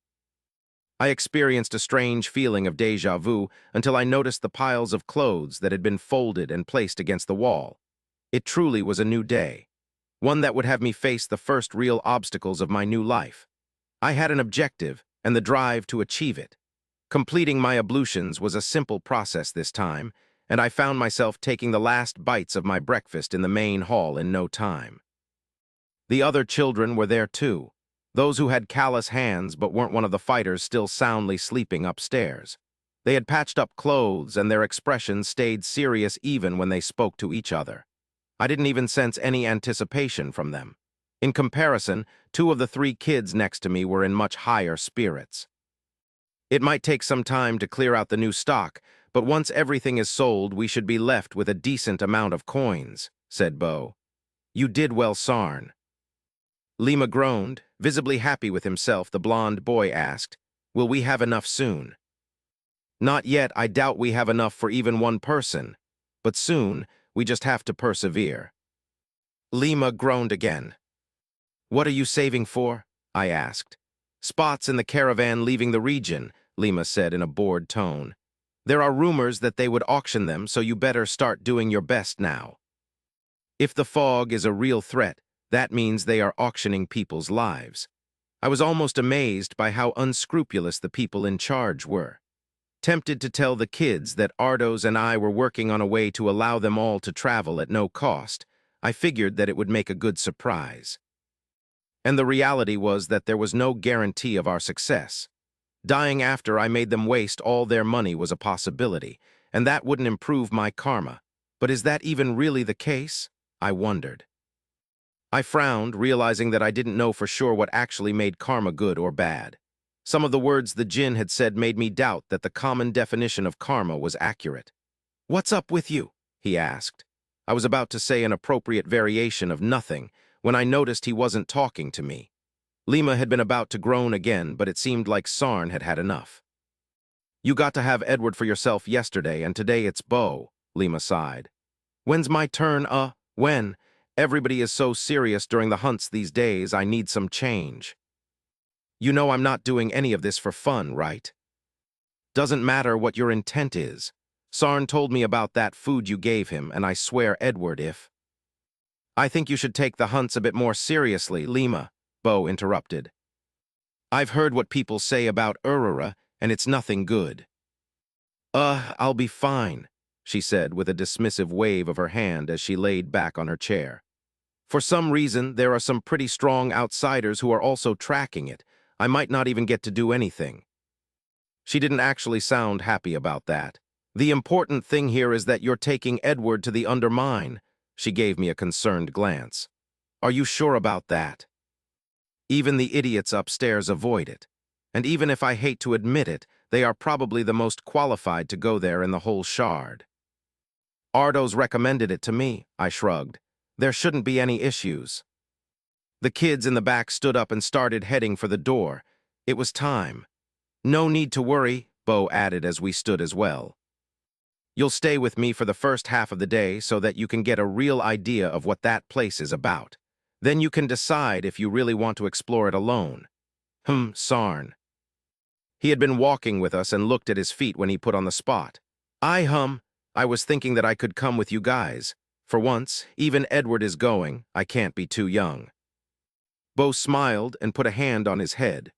I experienced a strange feeling of déjà vu until I noticed the piles of clothes that had been folded and placed against the wall. It truly was a new day, one that would have me face the first real obstacles of my new life. I had an objective and the drive to achieve it. Completing my ablutions was a simple process this time, and I found myself taking the last bites of my breakfast in the main hall in no time. The other children were there too, those who had callous hands but weren't one of the fighters still soundly sleeping upstairs. They had patched up clothes, and their expressions stayed serious even when they spoke to each other. I didn't even sense any anticipation from them. In comparison, 2 of the 3 kids next to me were in much higher spirits. It might take some time to clear out the new stock, but once everything is sold, we should be left with a decent amount of coins, said Bo. You did well, Sarn. Lima groaned, visibly happy with himself. The blonde boy asked, will we have enough soon? Not yet. I doubt we have enough for even one person. But soon, we just have to persevere. Lima groaned again. What are you saving for? I asked. Spots in the caravan leaving the region, Lima said in a bored tone. There are rumors that they would auction them, so you better start doing your best now. If the fog is a real threat, that means they are auctioning people's lives. I was almost amazed by how unscrupulous the people in charge were. Tempted to tell the kids that Ardos and I were working on a way to allow them all to travel at no cost, I figured that it would make a good surprise. And the reality was that there was no guarantee of our success. Dying after I made them waste all their money was a possibility, and that wouldn't improve my karma. But is that even really the case? I wondered. I frowned, realizing that I didn't know for sure what actually made karma good or bad. Some of the words the djinn had said made me doubt that the common definition of karma was accurate. What's up with you? He asked. I was about to say an appropriate variation of nothing when I noticed he wasn't talking to me. Lima had been about to groan again, but it seemed like Sarn had had enough. You got to have Edward for yourself yesterday, and today it's Bo, Lima sighed. When's my turn? When? Everybody is so serious during the hunts these days. I need some change. You know I'm not doing any of this for fun, right? Doesn't matter what your intent is. Sarn told me about that food you gave him, and I swear, Edward, if... I think you should take the hunts a bit more seriously, Lima, Bo interrupted. I've heard what people say about Aurora, and it's nothing good. I'll be fine, she said with a dismissive wave of her hand as she laid back on her chair. For some reason, there are some pretty strong outsiders who are also tracking it. I might not even get to do anything. She didn't actually sound happy about that. The important thing here is that you're taking Edward to the undermine. She gave me a concerned glance. Are you sure about that? Even the idiots upstairs avoid it. And even if I hate to admit it, they are probably the most qualified to go there in the whole shard. Ardos recommended it to me, I shrugged. There shouldn't be any issues. The kids in the back stood up and started heading for the door. It was time. No need to worry, Bo added as we stood as well. You'll stay with me for the first half of the day so that you can get a real idea of what that place is about. Then you can decide if you really want to explore it alone. Sarn. He had been walking with us and looked at his feet when he put on the spot. I was thinking that I could come with you guys. For once, even Edward is going. I can't be too young. Bo smiled and put a hand on his head.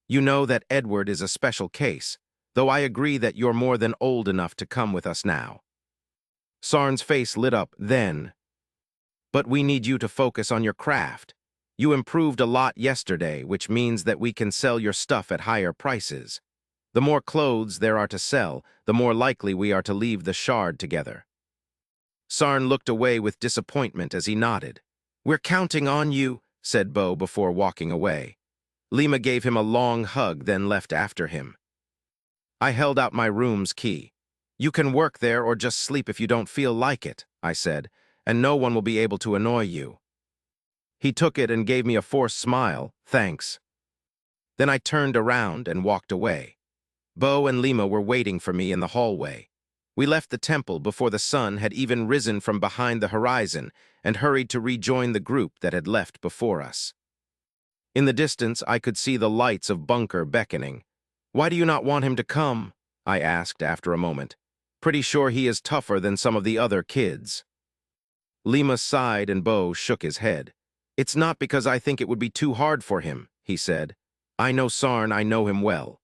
You know that Edward is a special case, though I agree that you're more than old enough to come with us now. Sarn's face lit up then. But we need you to focus on your craft. You improved a lot yesterday, which means that we can sell your stuff at higher prices. The more clothes there are to sell, the more likely we are to leave the shard together. Sarn looked away with disappointment as he nodded. "We're counting on you," said Bo before walking away. Lima gave him a long hug, then left after him. I held out my room's key. "You can work there or just sleep if you don't feel like it," I said, "and no one will be able to annoy you." He took it and gave me a forced smile, "Thanks." Then I turned around and walked away. Bo and Lima were waiting for me in the hallway. We left the temple before the sun had even risen from behind the horizon and hurried to rejoin the group that had left before us. In the distance, I could see the lights of Bunker beckoning. "Why do you not want him to come?" I asked after a moment. "Pretty sure he is tougher than some of the other kids." Lima sighed and Bo shook his head. "It's not because I think it would be too hard for him," he said. "I know Sarn, I know him well.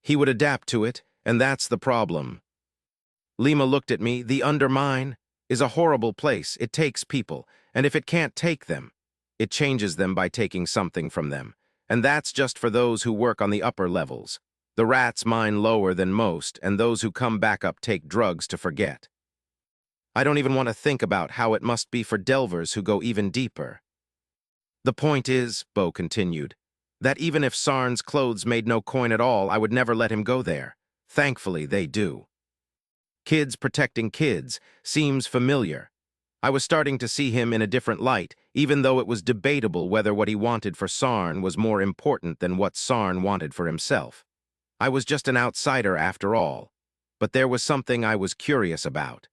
He would adapt to it, and that's the problem." Lima looked at me. "The Undermine is a horrible place. It takes people, and if it can't take them, it changes them by taking something from them. And that's just for those who work on the upper levels. The rats mine lower than most, and those who come back up take drugs to forget. I don't even want to think about how it must be for delvers who go even deeper." "The point is," Bo continued, "that even if Sarn's clothes made no coin at all, I would never let him go there. Thankfully, they do. Kids protecting kids seems familiar. I was starting to see him in a different light, even though it was debatable whether what he wanted for Sarn was more important than what Sarn wanted for himself. I was just an outsider after all, but there was something I was curious about.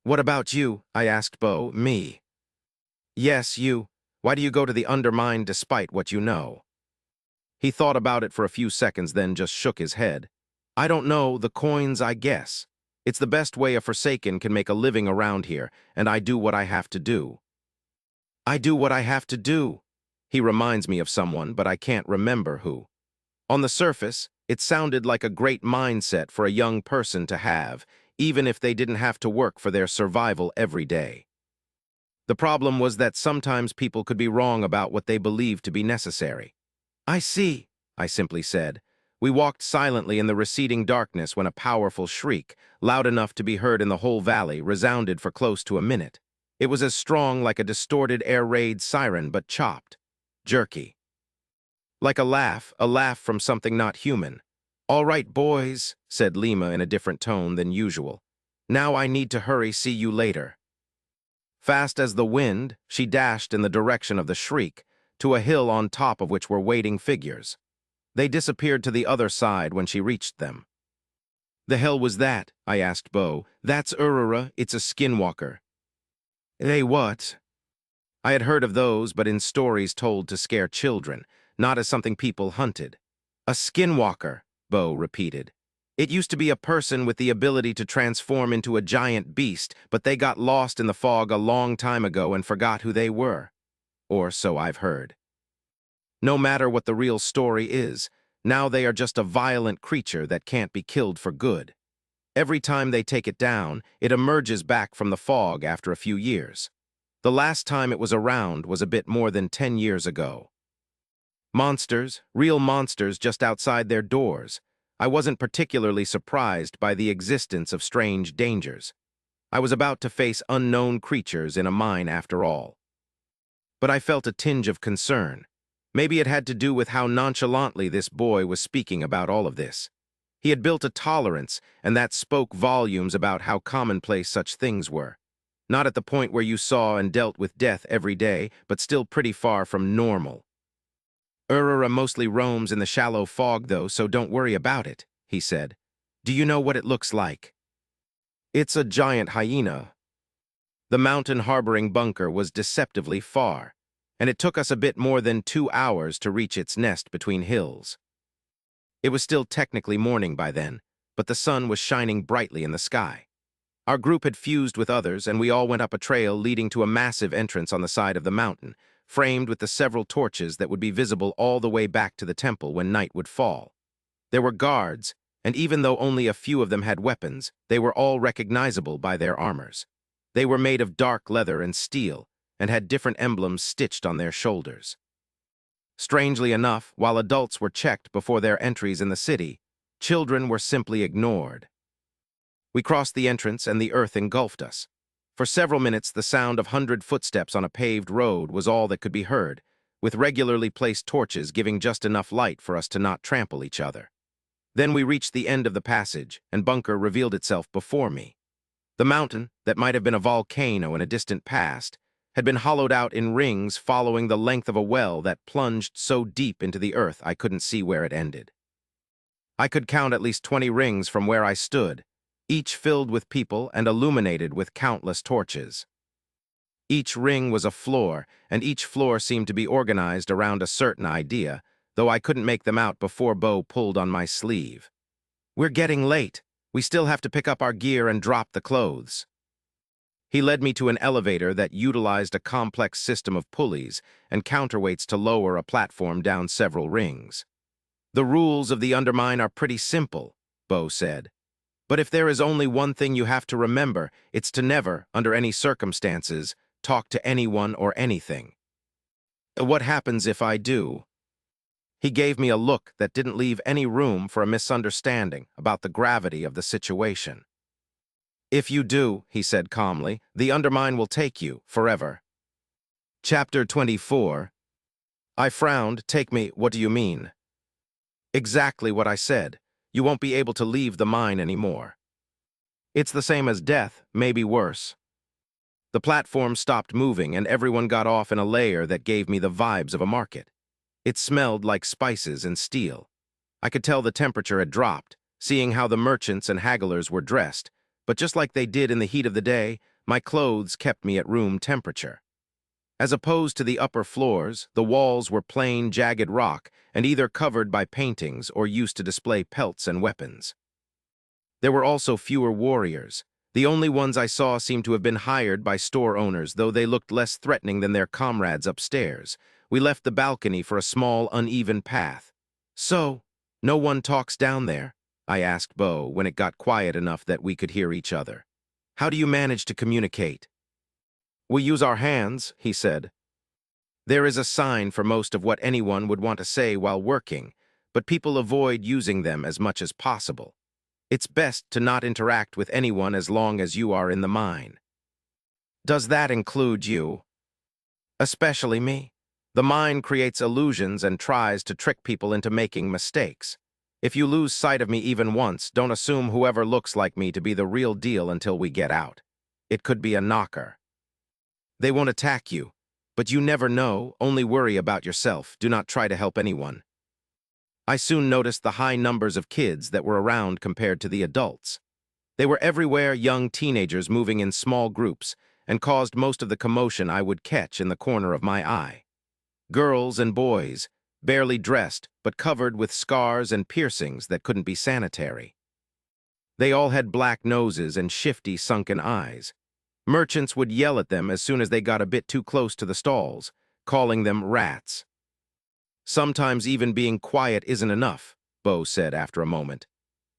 "What about you?" I asked Bo. "Me?" "Yes, you. Why do you go to the Undermine despite what you know?" He thought about it for a few seconds, then just shook his head. "I don't know, the coins, I guess. It's the best way a Forsaken can make a living around here, and I do what I have to do." "I do what I have to do." He reminds me of someone, but I can't remember who. On the surface, it sounded like a great mindset for a young person to have, even if they didn't have to work for their survival every day. The problem was that sometimes people could be wrong about what they believed to be necessary. "I see," I simply said. We walked silently in the receding darkness when a powerful shriek, loud enough to be heard in the whole valley, resounded for close to a minute. It was as strong like a distorted air raid siren, but chopped, jerky. Like a laugh from something not human. "All right, boys," said Lima in a different tone than usual. "Now I need to hurry, see you later." Fast as the wind, she dashed in the direction of the shriek, to a hill on top of which were waiting figures. They disappeared to the other side when she reached them. "The hell was that?" I asked Bo. "That's Urura, it's a skinwalker." "They what?" I had heard of those, but in stories told to scare children, not as something people hunted. "A skinwalker," Bo repeated. "It used to be a person with the ability to transform into a giant beast, but they got lost in the fog a long time ago and forgot who they were. Or so I've heard. No matter what the real story is, now they are just a violent creature that can't be killed for good. Every time they take it down, it emerges back from the fog after a few years. The last time it was around was a bit more than 10 years ago. Monsters, real monsters just outside their doors. I wasn't particularly surprised by the existence of strange dangers. I was about to face unknown creatures in a mine after all. But I felt a tinge of concern. Maybe it had to do with how nonchalantly this boy was speaking about all of this. He had built a tolerance, and that spoke volumes about how commonplace such things were. Not at the point where you saw and dealt with death every day, but still pretty far from normal. "Urura mostly roams in the shallow fog, though, so don't worry about it," he said. "Do you know what it looks like?" "It's a giant hyena." The mountain-harboring bunker was deceptively far, and it took us a bit more than 2 hours to reach its nest between hills. It was still technically morning by then, but the sun was shining brightly in the sky. Our group had fused with others, and we all went up a trail leading to a massive entrance on the side of the mountain, framed with the several torches that would be visible all the way back to the temple when night would fall. There were guards, and even though only a few of them had weapons, they were all recognizable by their armors. They were made of dark leather and steel, and had different emblems stitched on their shoulders. Strangely enough, while adults were checked before their entries in the city, Children were simply ignored. We crossed the entrance and the earth engulfed us. For several minutes, the sound of 100 footsteps on a paved road was all that could be heard, with regularly placed torches giving just enough light for us to not trample each other. Then we reached the end of the passage, and bunker revealed itself before me. The mountain, that might have been a volcano in a distant past, had been hollowed out in rings following the length of a well that plunged so deep into the earth I couldn't see where it ended. I could count at least 20 rings from where I stood, each filled with people and illuminated with countless torches. Each ring was a floor, and each floor seemed to be organized around a certain idea, though I couldn't make them out before Bo pulled on my sleeve. "We're getting late. We still have to pick up our gear and drop the clothes." He led me to an elevator that utilized a complex system of pulleys and counterweights to lower a platform down several rings. "The rules of the Undermine are pretty simple," Bo said. "But if there is only one thing you have to remember, it's to never, under any circumstances, talk to anyone or anything." "What happens if I do?" He gave me a look that didn't leave any room for a misunderstanding about the gravity of the situation. "If you do," he said calmly, "the Undermine will take you forever." Chapter 24. I frowned. "Take me, what do you mean?" "Exactly what I said. You won't be able to leave the mine anymore. It's the same as death, maybe worse." The platform stopped moving and everyone got off in a layer that gave me the vibes of a market. It smelled like spices and steel. I could tell the temperature had dropped, seeing how the merchants and hagglers were dressed, but just like they did in the heat of the day, my clothes kept me at room temperature. As opposed to the upper floors, the walls were plain, jagged rock and either covered by paintings or used to display pelts and weapons. There were also fewer warriors. The only ones I saw seemed to have been hired by store owners, though they looked less threatening than their comrades upstairs. We left the balcony for a small, uneven path. "So, no one talks down there?" I asked Bo when it got quiet enough that we could hear each other. "How do you manage to communicate?" "We use our hands," he said. "There is a sign for most of what anyone would want to say while working, but people avoid using them as much as possible. It's best to not interact with anyone as long as you are in the mine." "Does that include you?" "Especially me. The mine creates illusions and tries to trick people into making mistakes. If you lose sight of me even once, don't assume whoever looks like me to be the real deal until we get out. It could be a knocker. They won't attack you, but you never know. Only worry about yourself. Do not try to help anyone." I soon noticed the high numbers of kids that were around compared to the adults. They were everywhere, young teenagers moving in small groups, and caused most of the commotion I would catch in the corner of my eye. Girls and boys, barely dressed but covered with scars and piercings that couldn't be sanitary. They all had black noses and shifty, sunken eyes. Merchants would yell at them as soon as they got a bit too close to the stalls, calling them rats. "Sometimes even being quiet isn't enough," Bo said after a moment.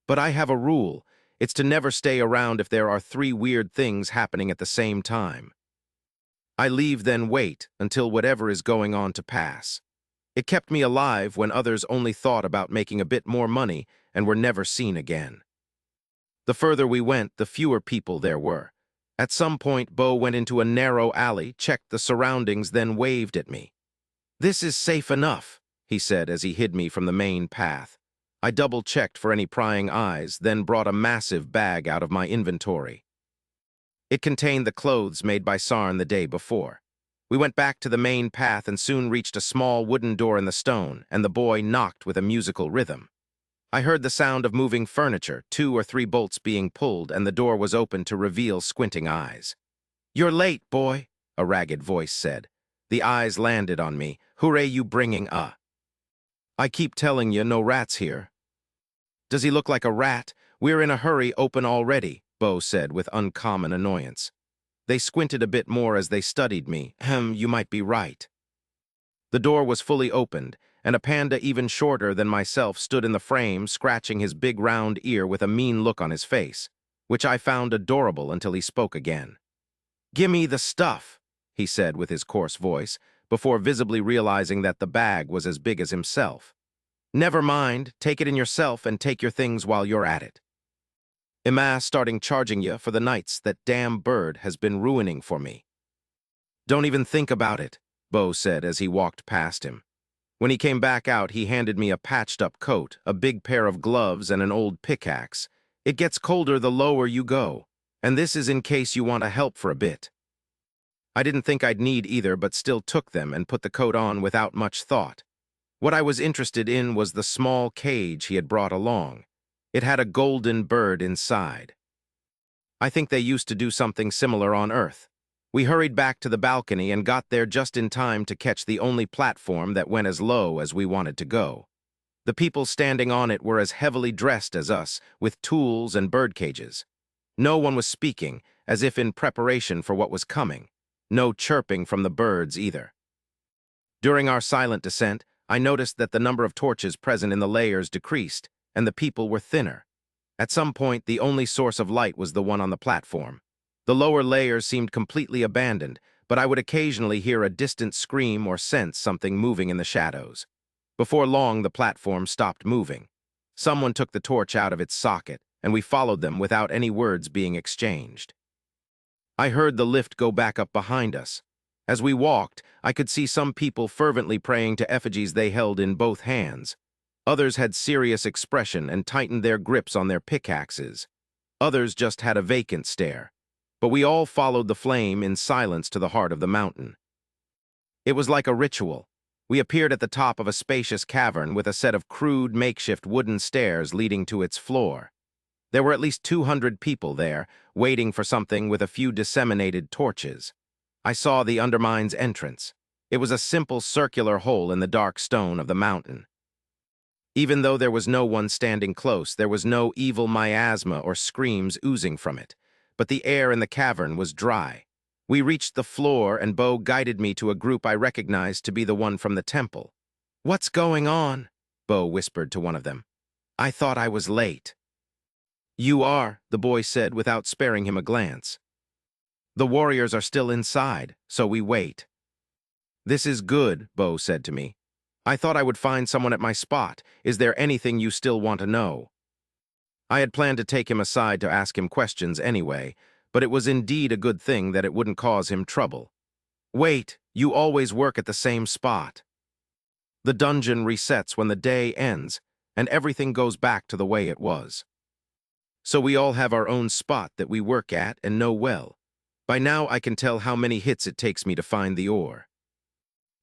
"But I have a rule. It's to never stay around if there are 3 weird things happening at the same time. I leave, then wait until whatever is going on to pass." It kept me alive when others only thought about making a bit more money and were never seen again. The further we went, the fewer people there were. At some point, Bo went into a narrow alley, checked the surroundings, then waved at me. "This is safe enough," he said as he hid me from the main path. I double-checked for any prying eyes, then brought a massive bag out of my inventory. It contained the clothes made by Sarn the day before. We went back to the main path and soon reached a small wooden door in the stone, and the boy knocked with a musical rhythm. I heard the sound of moving furniture, 2 or 3 bolts being pulled, and the door was opened to reveal squinting eyes. "You're late, boy," a ragged voice said. The eyes landed on me. "Hooray, you bringing a—" "I keep telling you, no rats here." "Does he look like a rat? We're in a hurry, open already," Bo said with uncommon annoyance. They squinted a bit more as they studied me. You might be right." The door was fully opened, and a panda even shorter than myself stood in the frame, scratching his big round ear with a mean look on his face, which I found adorable until he spoke again. "Gimme the stuff," he said with his coarse voice, before visibly realizing that the bag was as big as himself. Never mind, take it in yourself and take your things while you're at it. Emma starting charging you for the nights that damn bird has been ruining for me. Don't even think about it, Bo said as he walked past him. When he came back out, he handed me a patched-up coat, a big pair of gloves, and an old pickaxe. It gets colder the lower you go, and this is in case you want to help for a bit. I didn't think I'd need either, but still took them and put the coat on without much thought. What I was interested in was the small cage he had brought along. It had a golden bird inside. I think they used to do something similar on Earth. We hurried back to the balcony and got there just in time to catch the only platform that went as low as we wanted to go. The people standing on it were as heavily dressed as us, with tools and bird cages. No one was speaking, as if in preparation for what was coming. No chirping from the birds either. During our silent descent, I noticed that the number of torches present in the layers decreased, and the people were thinner. At some point, the only source of light was the one on the platform. The lower layers seemed completely abandoned, but I would occasionally hear a distant scream or sense something moving in the shadows. Before long, the platform stopped moving. Someone took the torch out of its socket, and we followed them without any words being exchanged. I heard the lift go back up behind us. As we walked, I could see some people fervently praying to effigies they held in both hands. Others had serious expression and tightened their grips on their pickaxes. Others just had a vacant stare. But we all followed the flame in silence to the heart of the mountain. It was like a ritual. We appeared at the top of a spacious cavern with a set of crude makeshift wooden stairs leading to its floor. There were at least 200 people there, waiting for something with a few disseminated torches. I saw the Undermine's entrance. It was a simple circular hole in the dark stone of the mountain. Even though there was no one standing close, there was no evil miasma or screams oozing from it. But the air in the cavern was dry. We reached the floor and Bo guided me to a group I recognized to be the one from the temple. "What's going on?" Bo whispered to one of them. "I thought I was late." "You are," the boy said without sparing him a glance. "The warriors are still inside, so we wait." "This is good," Bo said to me. "I thought I would find someone at my spot. Is there anything you still want to know?" I had planned to take him aside to ask him questions anyway, but it was indeed a good thing that it wouldn't cause him trouble. "Wait, you always work at the same spot." The dungeon resets when the day ends, and everything goes back to the way it was. So we all have our own spot that we work at and know well. By now I can tell how many hits it takes me to find the ore.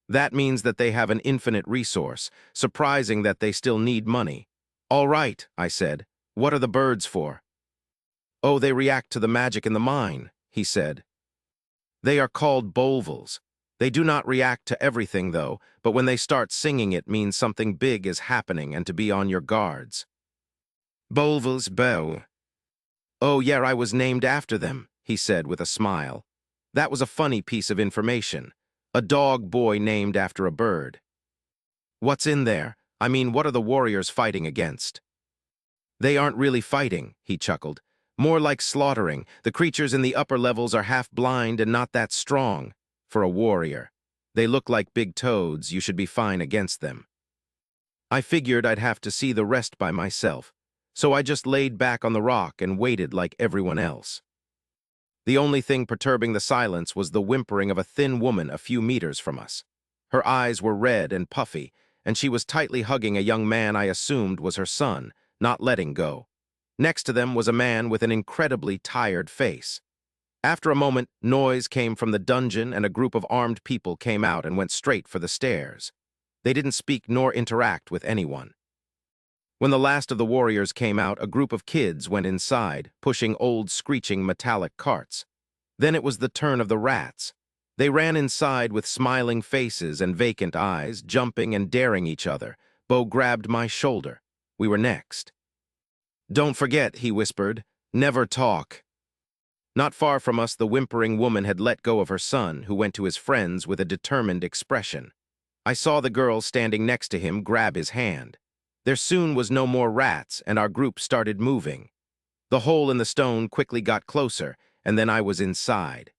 That means that they have an infinite resource, surprising that they still need money. "All right," I said. "What are the birds for?" "Oh, they react to the magic in the mine," he said. "They are called bolvals. They do not react to everything, though, but when they start singing it means something big is happening and to be on your guards." "Bolvals bow." "Oh, yeah, I was named after them," he said with a smile. That was a funny piece of information. A dog boy named after a bird. "What's in there? I mean, what are the warriors fighting against?" "They aren't really fighting," he chuckled. "More like slaughtering. The creatures in the upper levels are half blind and not that strong. For a warrior. They look like big toads. You should be fine against them." I figured I'd have to see the rest by myself, so I just laid back on the rock and waited like everyone else. The only thing perturbing the silence was the whimpering of a thin woman a few meters from us. Her eyes were red and puffy, and she was tightly hugging a young man I assumed was her son, not letting go. Next to them was a man with an incredibly tired face. After a moment, noise came from the dungeon and a group of armed people came out and went straight for the stairs. They didn't speak nor interact with anyone. When the last of the warriors came out, a group of kids went inside, pushing old screeching metallic carts. Then it was the turn of the rats. They ran inside with smiling faces and vacant eyes, jumping and daring each other. Bo grabbed my shoulder. We were next. "Don't forget," he whispered, "never talk." Not far from us, the whimpering woman had let go of her son, who went to his friends with a determined expression. I saw the girl standing next to him grab his hand. There soon was no more rats, and our group started moving. The hole in the stone quickly got closer, and then I was inside.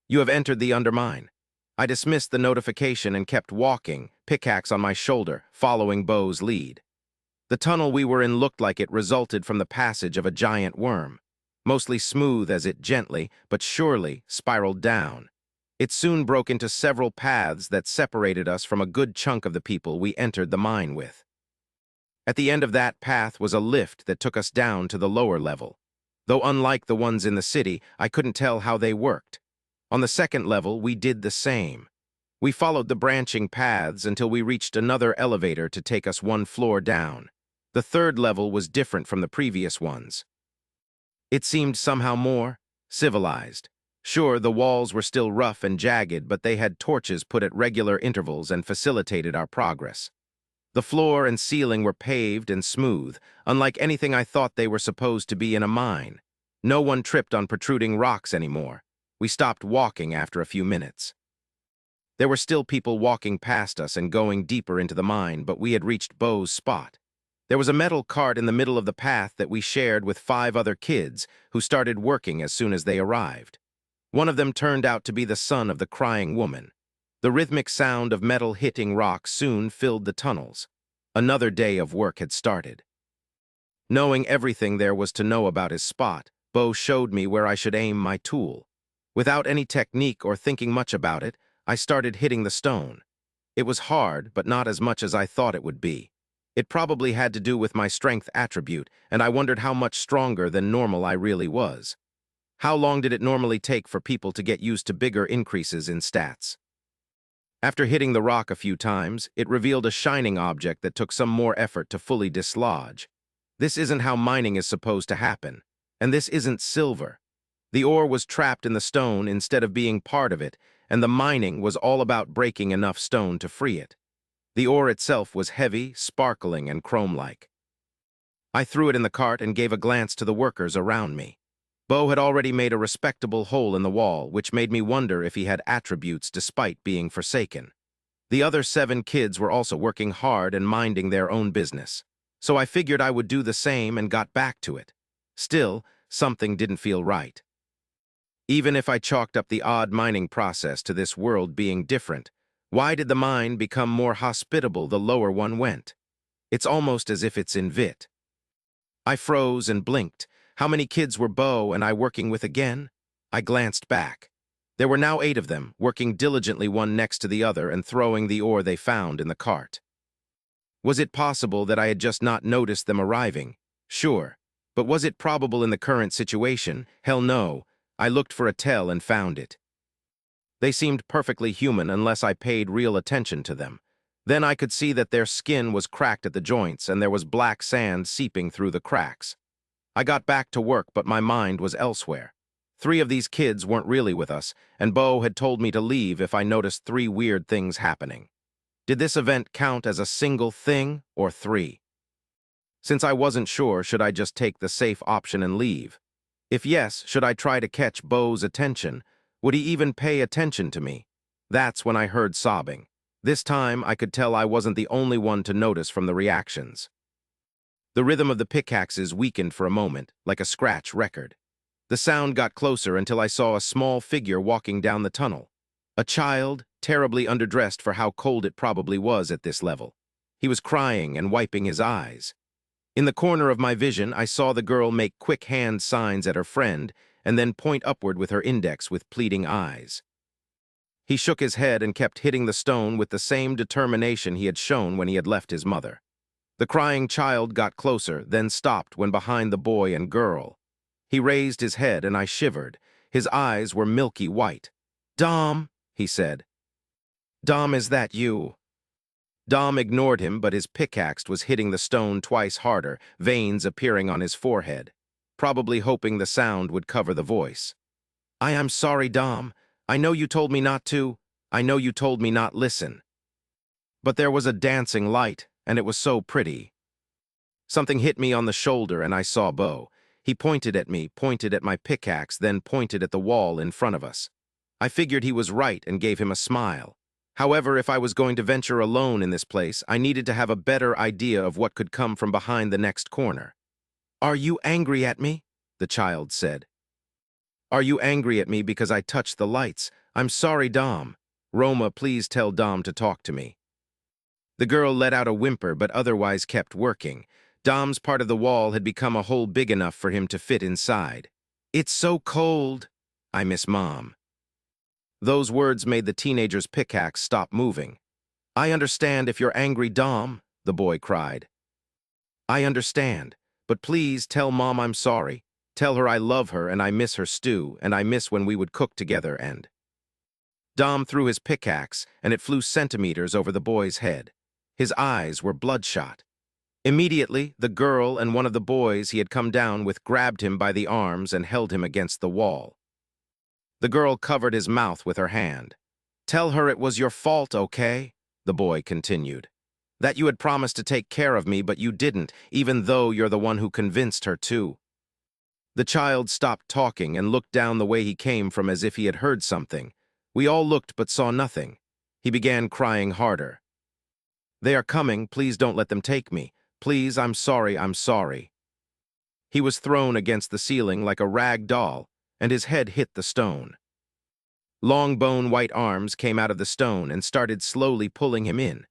"You have entered the Undermine." I dismissed the notification and kept walking, pickaxe on my shoulder, following Bo's lead. The tunnel we were in looked like it resulted from the passage of a giant worm, mostly smooth as it gently, but surely, spiraled down. It soon broke into several paths that separated us from a good chunk of the people we entered the mine with. At the end of that path was a lift that took us down to the lower level. Though unlike the ones in the city, I couldn't tell how they worked. On the second level, we did the same. We followed the branching paths until we reached another elevator to take us one floor down. The third level was different from the previous ones. It seemed somehow more civilized. Sure, the walls were still rough and jagged, but they had torches put at regular intervals and facilitated our progress. The floor and ceiling were paved and smooth, unlike anything I thought they were supposed to be in a mine. No one tripped on protruding rocks anymore. We stopped walking after a few minutes. There were still people walking past us and going deeper into the mine, but we had reached Bo's spot. There was a metal cart in the middle of the path that we shared with 5 other kids who started working as soon as they arrived. One of them turned out to be the son of the crying woman. The rhythmic sound of metal hitting rock soon filled the tunnels. Another day of work had started. Knowing everything there was to know about his spot, Bo showed me where I should aim my tool. Without any technique or thinking much about it, I started hitting the stone. It was hard, but not as much as I thought it would be. It probably had to do with my strength attribute, and I wondered how much stronger than normal I really was. How long did it normally take for people to get used to bigger increases in stats? After hitting the rock a few times, it revealed a shining object that took some more effort to fully dislodge. This isn't how mining is supposed to happen, and this isn't silver. The ore was trapped in the stone instead of being part of it, and the mining was all about breaking enough stone to free it. The ore itself was heavy, sparkling, and chrome-like. I threw it in the cart and gave a glance to the workers around me. Bo had already made a respectable hole in the wall, which made me wonder if he had attributes despite being forsaken. The other 7 kids were also working hard and minding their own business, so I figured I would do the same and got back to it. Still, something didn't feel right. Even if I chalked up the odd mining process to this world being different, why did the mine become more hospitable the lower one went? It's almost as if it's invit. I froze and blinked. How many kids were Bo and I working with again? I glanced back. There were now 8 of them, working diligently one next to the other and throwing the ore they found in the cart. Was it possible that I had just not noticed them arriving? Sure. But was it probable in the current situation? Hell no. I looked for a tell and found it. They seemed perfectly human unless I paid real attention to them. Then I could see that their skin was cracked at the joints and there was black sand seeping through the cracks. I got back to work, but my mind was elsewhere. 3 of these kids weren't really with us, and Bo had told me to leave if I noticed 3 weird things happening. Did this event count as a single thing or 3? Since I wasn't sure, should I just take the safe option and leave? If yes, should I try to catch Bo's attention? Would he even pay attention to me? That's when I heard sobbing. This time, I could tell I wasn't the only one to notice from the reactions. The rhythm of the pickaxes weakened for a moment, like a scratch record. The sound got closer until I saw a small figure walking down the tunnel. A child, terribly underdressed for how cold it probably was at this level. He was crying and wiping his eyes. In the corner of my vision, I saw the girl make quick hand signs at her friend and then point upward with her index with pleading eyes. He shook his head and kept hitting the stone with the same determination he had shown when he had left his mother. The crying child got closer, then stopped when behind the boy and girl. He raised his head and I shivered. His eyes were milky white. "Dom," he said. "Dom, is that you?" Dom ignored him, but his pickaxe was hitting the stone twice harder, veins appearing on his forehead, probably hoping the sound would cover the voice. "I am sorry, Dom. I know you told me not to. I know you told me not listen." But there was a dancing light, and it was so pretty. Something hit me on the shoulder, and I saw Bo. He pointed at me, pointed at my pickaxe, then pointed at the wall in front of us. I figured he was right and gave him a smile. However, if I was going to venture alone in this place, I needed to have a better idea of what could come from behind the next corner. "Are you angry at me?" the child said. "Are you angry at me because I touched the lights? I'm sorry, Dom." Roma, please tell Dom to talk to me." The girl let out a whimper but otherwise kept working. Dom's part of the wall had become a hole big enough for him to fit inside. "It's so cold. I miss Mom." Those words made the teenager's pickaxe stop moving. "I understand if you're angry, Dom," the boy cried. "I understand, but please tell Mom I'm sorry. Tell her I love her and I miss her stew and I miss when we would cook together and—" Dom threw his pickaxe and it flew centimeters over the boy's head. His eyes were bloodshot. Immediately, the girl and one of the boys he had come down with grabbed him by the arms and held him against the wall. The girl covered his mouth with her hand. "Tell her it was your fault, okay?" the boy continued. "That you had promised to take care of me, but you didn't, even though you're the one who convinced her to." The child stopped talking and looked down the way he came from as if he had heard something. We all looked but saw nothing. He began crying harder. "They are coming, please don't let them take me. Please, I'm sorry, I'm sorry." He was thrown against the ceiling like a rag doll, and his head hit the stone. Long bone white arms came out of the stone and started slowly pulling him in.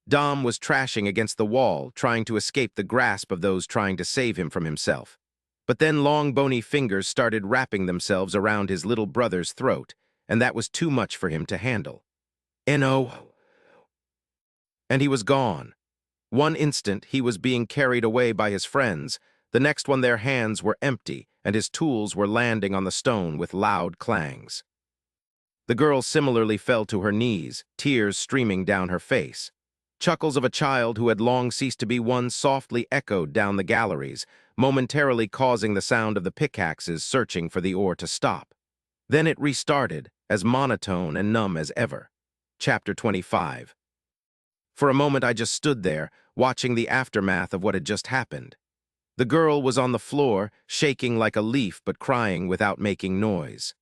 Dom was trashing against the wall, trying to escape the grasp of those trying to save him from himself. But then long bony fingers started wrapping themselves around his little brother's throat, and that was too much for him to handle. "No." And he was gone. One instant he was being carried away by his friends, the next one their hands were empty and his tools were landing on the stone with loud clangs. The girl similarly fell to her knees, tears streaming down her face. Chuckles of a child who had long ceased to be one softly echoed down the galleries, momentarily causing the sound of the pickaxes searching for the ore to stop. Then it restarted, as monotone and numb as ever. Chapter 25. For a moment I just stood there, watching the aftermath of what had just happened. The girl was on the floor, shaking like a leaf but crying without making noise.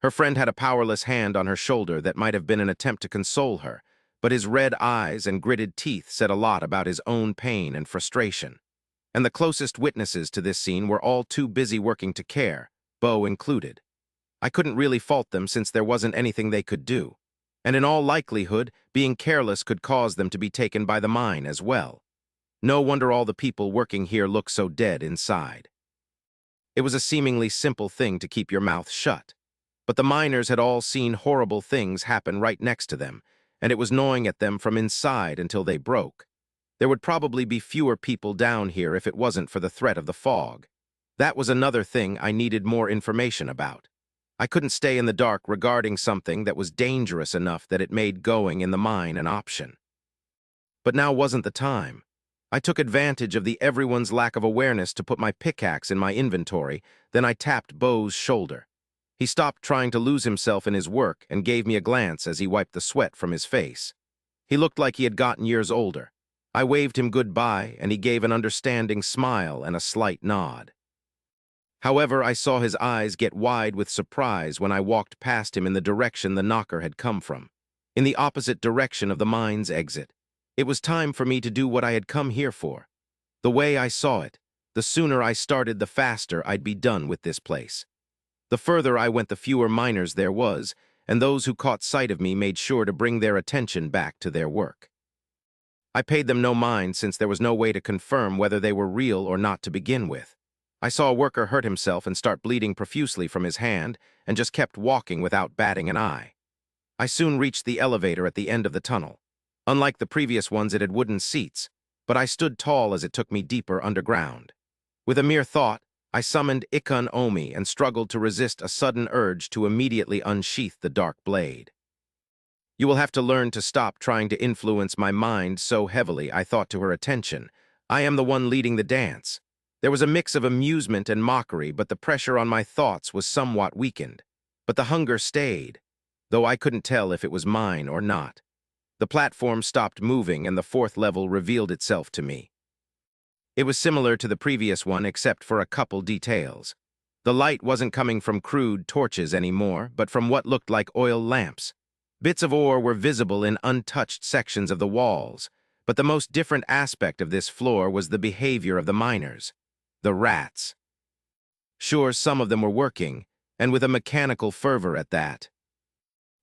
Her friend had a powerless hand on her shoulder that might have been an attempt to console her, but his red eyes and gritted teeth said a lot about his own pain and frustration. And the closest witnesses to this scene were all too busy working to care, Bo included. I couldn't really fault them since there wasn't anything they could do. And in all likelihood, being careless could cause them to be taken by the mine as well. No wonder all the people working here look so dead inside. It was a seemingly simple thing to keep your mouth shut. But the miners had all seen horrible things happen right next to them, and it was gnawing at them from inside until they broke. There would probably be fewer people down here if it wasn't for the threat of the fog. That was another thing I needed more information about. I couldn't stay in the dark regarding something that was dangerous enough that it made going in the mine an option. But now wasn't the time. I took advantage of everyone's lack of awareness to put my pickaxe in my inventory, then I tapped Bo's shoulder. He stopped trying to lose himself in his work and gave me a glance as he wiped the sweat from his face. He looked like he had gotten years older. I waved him goodbye, and he gave an understanding smile and a slight nod. However, I saw his eyes get wide with surprise when I walked past him in the direction the knocker had come from, in the opposite direction of the mine's exit. It was time for me to do what I had come here for. The way I saw it, the sooner I started, the faster I'd be done with this place. The further I went, the fewer miners there was, and those who caught sight of me made sure to bring their attention back to their work. I paid them no mind since there was no way to confirm whether they were real or not to begin with. I saw a worker hurt himself and start bleeding profusely from his hand and just kept walking without batting an eye. I soon reached the elevator at the end of the tunnel. Unlike the previous ones, it had wooden seats, but I stood tall as it took me deeper underground. With a mere thought, I summoned Ikun Omi and struggled to resist a sudden urge to immediately unsheath the dark blade. "You will have to learn to stop trying to influence my mind so heavily," I thought to her attention. "I am the one leading the dance." There was a mix of amusement and mockery, but the pressure on my thoughts was somewhat weakened. But the hunger stayed, though I couldn't tell if it was mine or not. The platform stopped moving and the fourth level revealed itself to me. It was similar to the previous one except for a couple details. The light wasn't coming from crude torches anymore, but from what looked like oil lamps. Bits of ore were visible in untouched sections of the walls, but the most different aspect of this floor was the behavior of the miners. The rats. Sure, some of them were working, and with a mechanical fervor at that.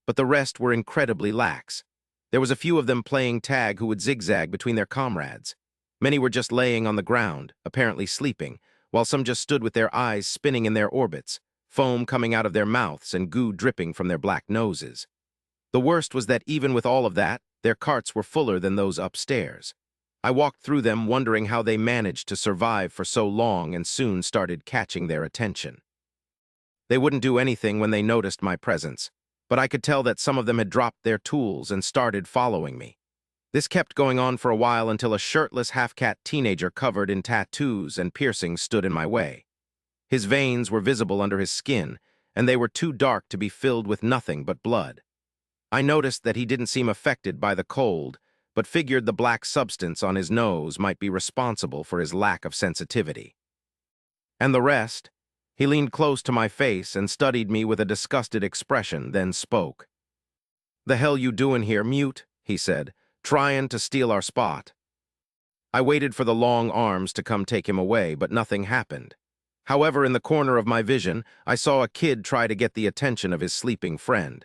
but the rest were incredibly lax. There was a few of them playing tag who would zigzag between their comrades. Many were just laying on the ground, apparently sleeping, while some just stood with their eyes spinning in their orbits, foam coming out of their mouths and goo dripping from their black noses. The worst was that even with all of that, their carts were fuller than those upstairs. I walked through them wondering how they managed to survive for so long and soon started catching their attention. They wouldn't do anything when they noticed my presence, but I could tell that some of them had dropped their tools and started following me. This kept going on for a while until a shirtless half-cat teenager covered in tattoos and piercings stood in my way. His veins were visible under his skin, and they were too dark to be filled with nothing but blood. I noticed that he didn't seem affected by the cold, but figured the black substance on his nose might be responsible for his lack of sensitivity. And the rest? He leaned close to my face and studied me with a disgusted expression, then spoke. "The hell you doing here, mute?" he said. "Trying to steal our spot." I waited for the long arms to come take him away, but nothing happened. However, in the corner of my vision, I saw a kid try to get the attention of his sleeping friend.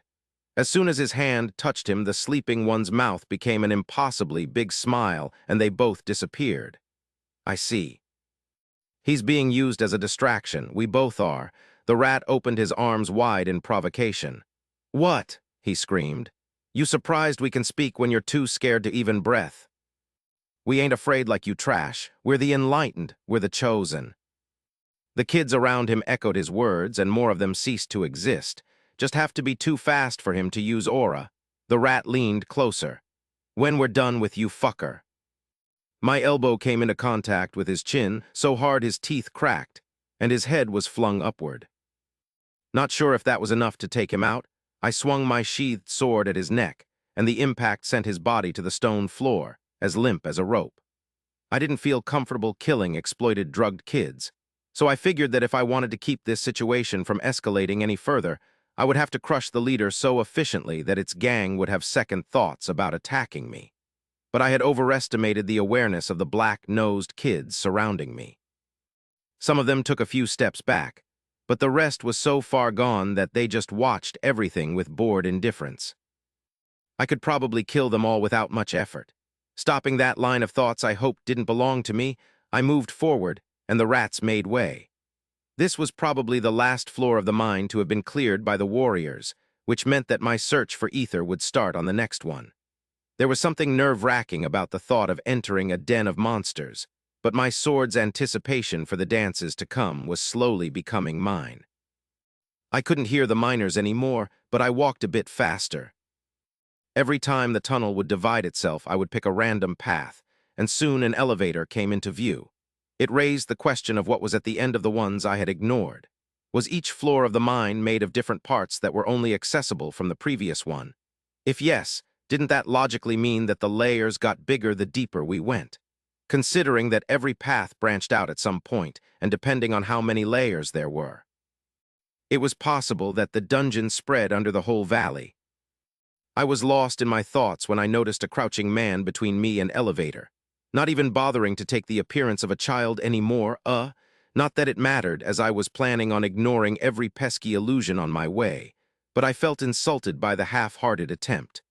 As soon as his hand touched him, the sleeping one's mouth became an impossibly big smile, and they both disappeared. I see. He's being used as a distraction. We both are. The rat opened his arms wide in provocation. "What?" he screamed. "You surprised we can speak when you're too scared to even breath? We ain't afraid like you trash. We're the enlightened. We're the chosen." The kids around him echoed his words, and more of them ceased to exist. Just have to be too fast for him to use aura. The rat leaned closer. "When we're done with you, fucker." My elbow came into contact with his chin, so hard his teeth cracked, and his head was flung upward. Not sure if that was enough to take him out, I swung my sheathed sword at his neck, and the impact sent his body to the stone floor, as limp as a rope. I didn't feel comfortable killing exploited drugged kids, so I figured that if I wanted to keep this situation from escalating any further, I would have to crush the leader so efficiently that its gang would have second thoughts about attacking me. But I had overestimated the awareness of the black-nosed kids surrounding me. Some of them took a few steps back, but the rest was so far gone that they just watched everything with bored indifference. I could probably kill them all without much effort. Stopping that line of thoughts I hoped didn't belong to me, I moved forward, and the rats made way. This was probably the last floor of the mine to have been cleared by the warriors, which meant that my search for ether would start on the next one. There was something nerve-wracking about the thought of entering a den of monsters, but my sword's anticipation for the dances to come was slowly becoming mine. I couldn't hear the miners anymore, but I walked a bit faster. Every time the tunnel would divide itself, I would pick a random path, and soon an elevator came into view. It raised the question of what was at the end of the ones I had ignored. Was each floor of the mine made of different parts that were only accessible from the previous one? If yes, didn't that logically mean that the layers got bigger the deeper we went? Considering that every path branched out at some point, and depending on how many layers there were. It was possible that the dungeon spread under the whole valley. I was lost in my thoughts when I noticed a crouching man between me and elevator, not even bothering to take the appearance of a child anymore, not that it mattered, as I was planning on ignoring every pesky illusion on my way, but I felt insulted by the half-hearted attempt.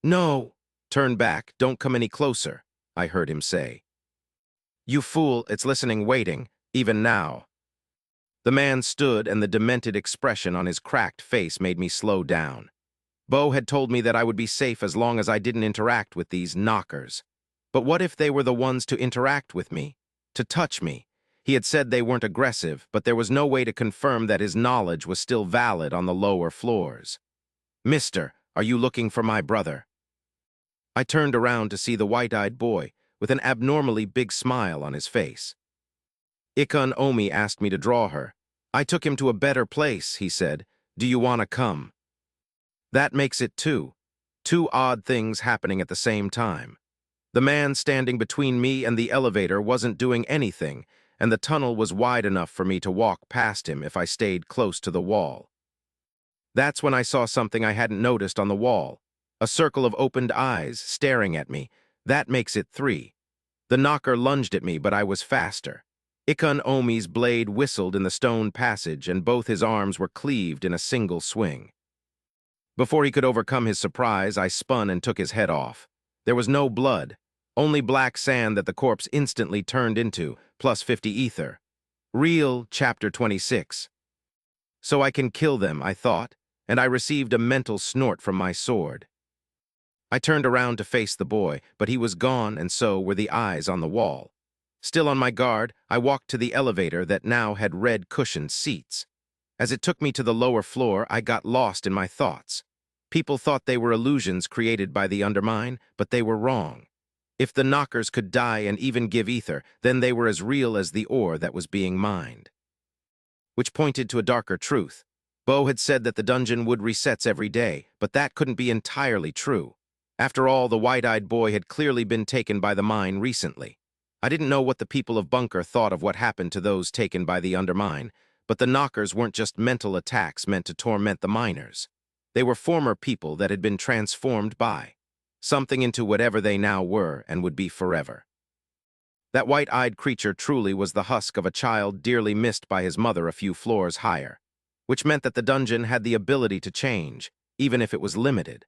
"No, turn back, don't come any closer," I heard him say. "You fool, it's listening waiting, even now." The man stood, and the demented expression on his cracked face made me slow down. Bo had told me that I would be safe as long as I didn't interact with these knockers. But what if they were the ones to interact with me? To touch me? He had said they weren't aggressive, but there was no way to confirm that his knowledge was still valid on the lower floors. "Mister, are you looking for my brother?" I turned around to see the white-eyed boy with an abnormally big smile on his face. "Ikun Omi asked me to draw her. I took him to a better place," he said. "Do you want to come?" That makes it two. Two odd things happening at the same time. The man standing between me and the elevator wasn't doing anything, and the tunnel was wide enough for me to walk past him if I stayed close to the wall. That's when I saw something I hadn't noticed on the wall. A circle of opened eyes staring at me. That makes it three. The knocker lunged at me, but I was faster. Ikun Omi's blade whistled in the stone passage, and both his arms were cleaved in a single swing. Before he could overcome his surprise, I spun and took his head off. There was no blood, only black sand that the corpse instantly turned into, plus 50 ether. Real, Chapter 26. So I can kill them, I thought, and I received a mental snort from my sword. I turned around to face the boy, but he was gone, and so were the eyes on the wall. Still on my guard, I walked to the elevator that now had red cushioned seats. As it took me to the lower floor, I got lost in my thoughts. People thought they were illusions created by the undermine, but they were wrong. If the knockers could die and even give ether, then they were as real as the ore that was being mined. Which pointed to a darker truth. Bo had said that the dungeon would resets every day, but that couldn't be entirely true. After all, the white-eyed boy had clearly been taken by the mine recently. I didn't know what the people of Bunker thought of what happened to those taken by the undermine, but the knockers weren't just mental attacks meant to torment the miners. They were former people that had been transformed by something into whatever they now were and would be forever. That white-eyed creature truly was the husk of a child dearly missed by his mother a few floors higher, which meant that the dungeon had the ability to change, even if it was limited.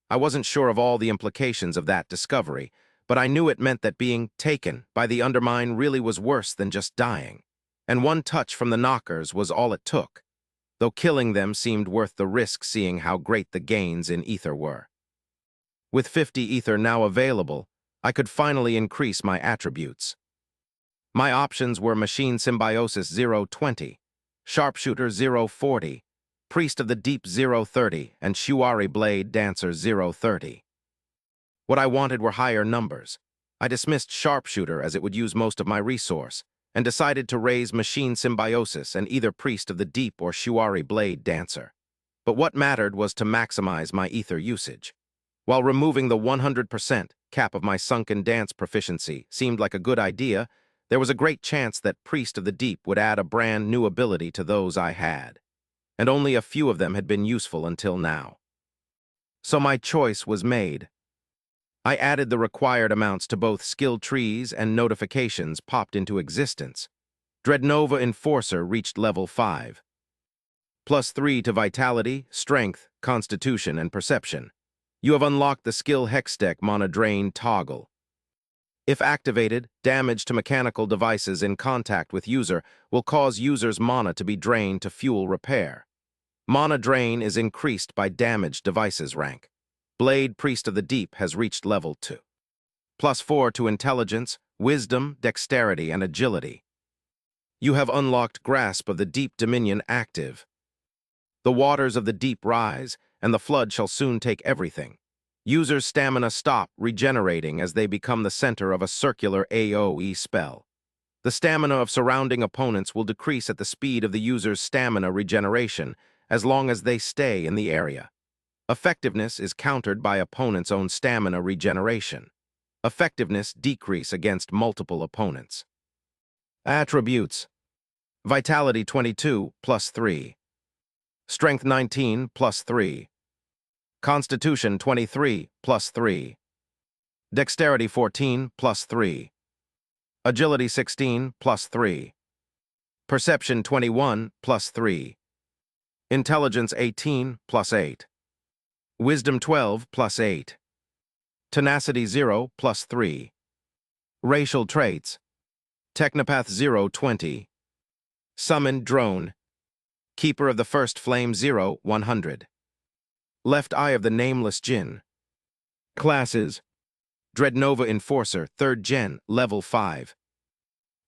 I wasn't sure of all the implications of that discovery, but I knew it meant that being taken by the undermine really was worse than just dying, and one touch from the knockers was all it took, though killing them seemed worth the risk seeing how great the gains in ether were. With 50 ether now available, I could finally increase my attributes. My options were Machine Symbiosis 020, Sharpshooter 040, Priest of the Deep 030, and Shuari Blade Dancer 030. What I wanted were higher numbers. I dismissed Sharpshooter as it would use most of my resource, and decided to raise Machine Symbiosis and either Priest of the Deep or Shuari Blade Dancer. But what mattered was to maximize my ether usage. While removing the 100% cap of my sunken dance proficiency seemed like a good idea, there was a great chance that Priest of the Deep would add a brand new ability to those I had, and only a few of them had been useful until now. So my choice was made. I added the required amounts to both skill trees and notifications popped into existence. Dreadnova Enforcer reached level 5. +3 to Vitality, Strength, Constitution, and Perception. You have unlocked the skill Hextech Mana Drain toggle. If activated, damage to mechanical devices in contact with user will cause user's mana to be drained to fuel repair. Mana drain is increased by damaged devices rank. Blade Priest of the Deep has reached level 2. +4 to Intelligence, Wisdom, Dexterity, and Agility. You have unlocked Grasp of the Deep Dominion active. The waters of the deep rise, and the flood shall soon take everything. Users' stamina stop regenerating as they become the center of a circular AoE spell. The stamina of surrounding opponents will decrease at the speed of the user's stamina regeneration, as long as they stay in the area. Effectiveness is countered by opponents' own stamina regeneration. Effectiveness decrease against multiple opponents. Attributes: Vitality 22, +3. Strength 19, +3. Constitution 23, +3. Dexterity 14, +3. Agility 16, +3. Perception 21, +3. Intelligence 18, +8. Wisdom 12, +8. Tenacity 0, +3. Racial traits: Technopath 020. Summoned Drone. Keeper of the First Flame 0, 100. Left Eye of the Nameless Jinn. Classes: Dreadnova Enforcer 3rd Gen, level 5.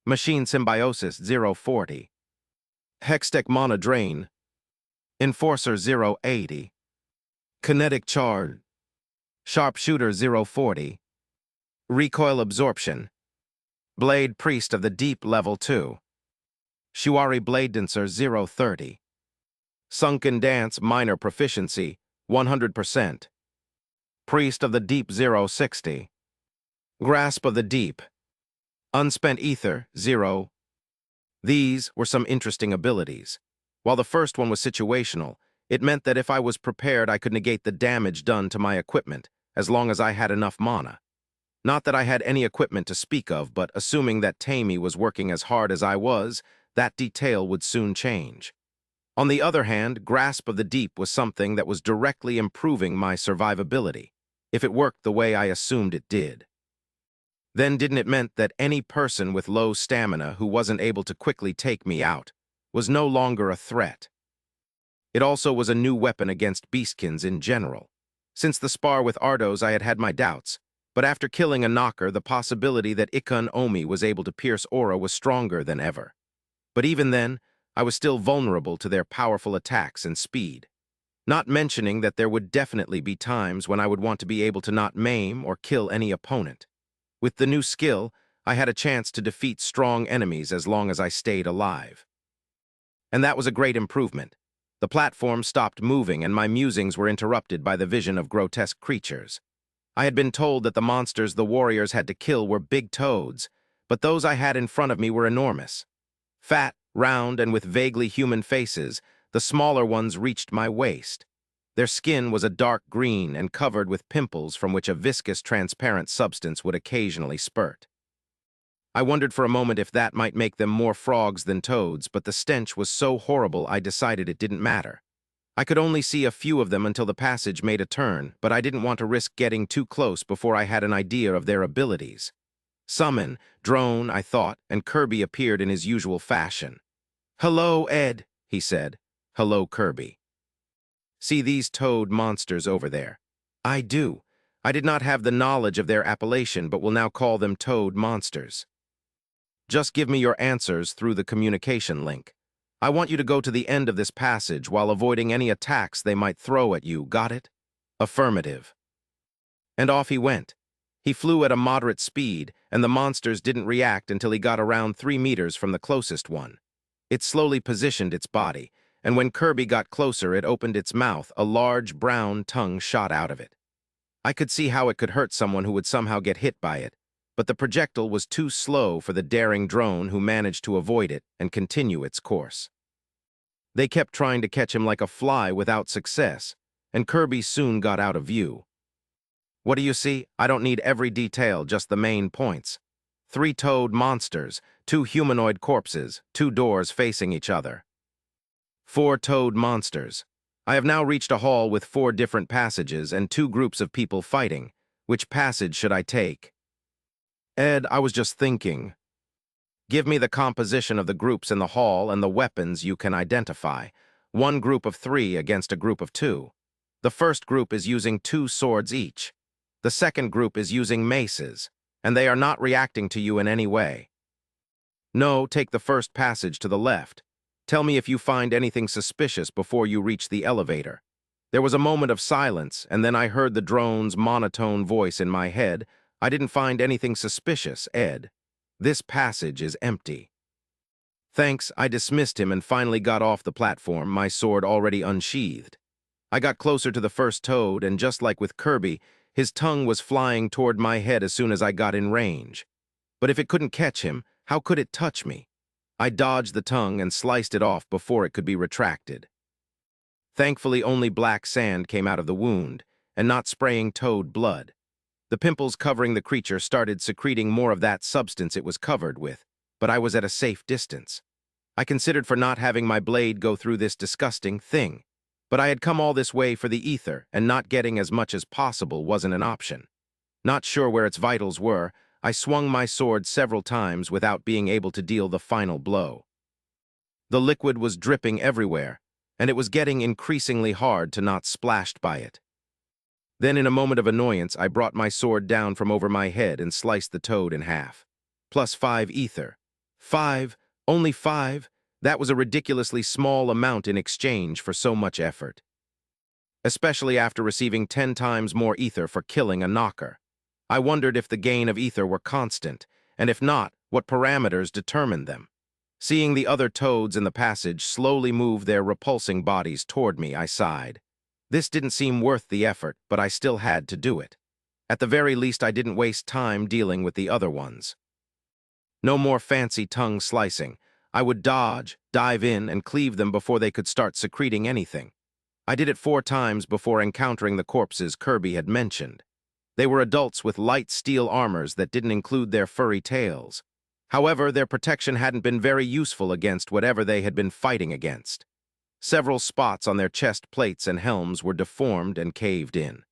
Machine Symbiosis 040. Hextech Mana Drain. Enforcer 080. Kinetic Charge. Sharpshooter 040. Recoil Absorption. Blade Priest of the Deep level 2. Shuari Blade Dancer 030. Sunken Dance Minor Proficiency 100%. Priest of the Deep 060. Grasp of the Deep. Unspent Ether 0. These were some interesting abilities. While the first one was situational, it meant that if I was prepared I could negate the damage done to my equipment, as long as I had enough mana. Not that I had any equipment to speak of, but assuming that Tammy was working as hard as I was, that detail would soon change. On the other hand, Grasp of the Deep was something that was directly improving my survivability, if it worked the way I assumed it did. Then didn't it meant that any person with low stamina who wasn't able to quickly take me out was no longer a threat. It also was a new weapon against beastkins in general. Since the spar with Ardos I had had my doubts, but after killing a knocker the possibility that Ikun Omi was able to pierce aura was stronger than ever. But even then, I was still vulnerable to their powerful attacks and speed. Not mentioning that there would definitely be times when I would want to be able to not maim or kill any opponent. With the new skill, I had a chance to defeat strong enemies as long as I stayed alive. And that was a great improvement. The platform stopped moving and my musings were interrupted by the vision of grotesque creatures. I had been told that the monsters the warriors had to kill were big toads, but those I had in front of me were enormous. Fat, round, and with vaguely human faces, the smaller ones reached my waist. Their skin was a dark green and covered with pimples from which a viscous, transparent substance would occasionally spurt. I wondered for a moment if that might make them more frogs than toads, but the stench was so horrible I decided it didn't matter. I could only see a few of them until the passage made a turn, but I didn't want to risk getting too close before I had an idea of their abilities. Summon, drone, I thought, and Kirby appeared in his usual fashion. "Hello, Ed," he said. "Hello, Kirby. See these toad monsters over there?" "I do. I did not have the knowledge of their appellation, but will now call them toad monsters. Just give me your answers through the communication link. I want you to go to the end of this passage while avoiding any attacks they might throw at you, got it?" "Affirmative." And off he went. He flew at a moderate speed, and the monsters didn't react until he got around 3 meters from the closest one. It slowly positioned its body, and when Kirby got closer it opened its mouth, a large brown tongue shot out of it. I could see how it could hurt someone who would somehow get hit by it, but the projectile was too slow for the daring drone who managed to avoid it and continue its course. They kept trying to catch him like a fly without success, and Kirby soon got out of view. What do you see? I don't need every detail, just the main points. 3 toad monsters, 2 humanoid corpses, 2 doors facing each other. 4 toad monsters. I have now reached a hall with 4 different passages and 2 groups of people fighting. Which passage should I take? Ed, I was just thinking. Give me the composition of the groups in the hall and the weapons you can identify. 1 group of 3 against a group of 2. The first group is using 2 swords each. The second group is using maces, and they are not reacting to you in any way. No, take the first passage to the left. Tell me if you find anything suspicious before you reach the elevator. There was a moment of silence, and then I heard the drone's monotone voice in my head. I didn't find anything suspicious, Ed. This passage is empty. Thanks, I dismissed him and finally got off the platform, my sword already unsheathed. I got closer to the first toad, and just like with Kirby, his tongue was flying toward my head as soon as I got in range. But if it couldn't catch him, how could it touch me? I dodged the tongue and sliced it off before it could be retracted. Thankfully, only black sand came out of the wound, and not spraying toad blood. The pimples covering the creature started secreting more of that substance it was covered with, but I was at a safe distance. I considered for not having my blade go through this disgusting thing, but I had come all this way for the ether, and not getting as much as possible wasn't an option. Not sure where its vitals were, I swung my sword several times without being able to deal the final blow. The liquid was dripping everywhere, and it was getting increasingly hard to not splashed by it. Then in a moment of annoyance, I brought my sword down from over my head and sliced the toad in half. +5 ether. 5? Only 5? That was a ridiculously small amount in exchange for so much effort. Especially after receiving 10 times more ether for killing a knocker. I wondered if the gain of ether were constant, and if not, what parameters determined them. Seeing the other toads in the passage slowly move their repulsing bodies toward me, I sighed. This didn't seem worth the effort, but I still had to do it. At the very least, I didn't waste time dealing with the other ones. No more fancy tongue slicing. I would dodge, dive in, and cleave them before they could start secreting anything. I did it 4 times before encountering the corpses Kirby had mentioned. They were adults with light steel armors that didn't include their furry tails. However, their protection hadn't been very useful against whatever they had been fighting against. Several spots on their chest plates and helms were deformed and caved in.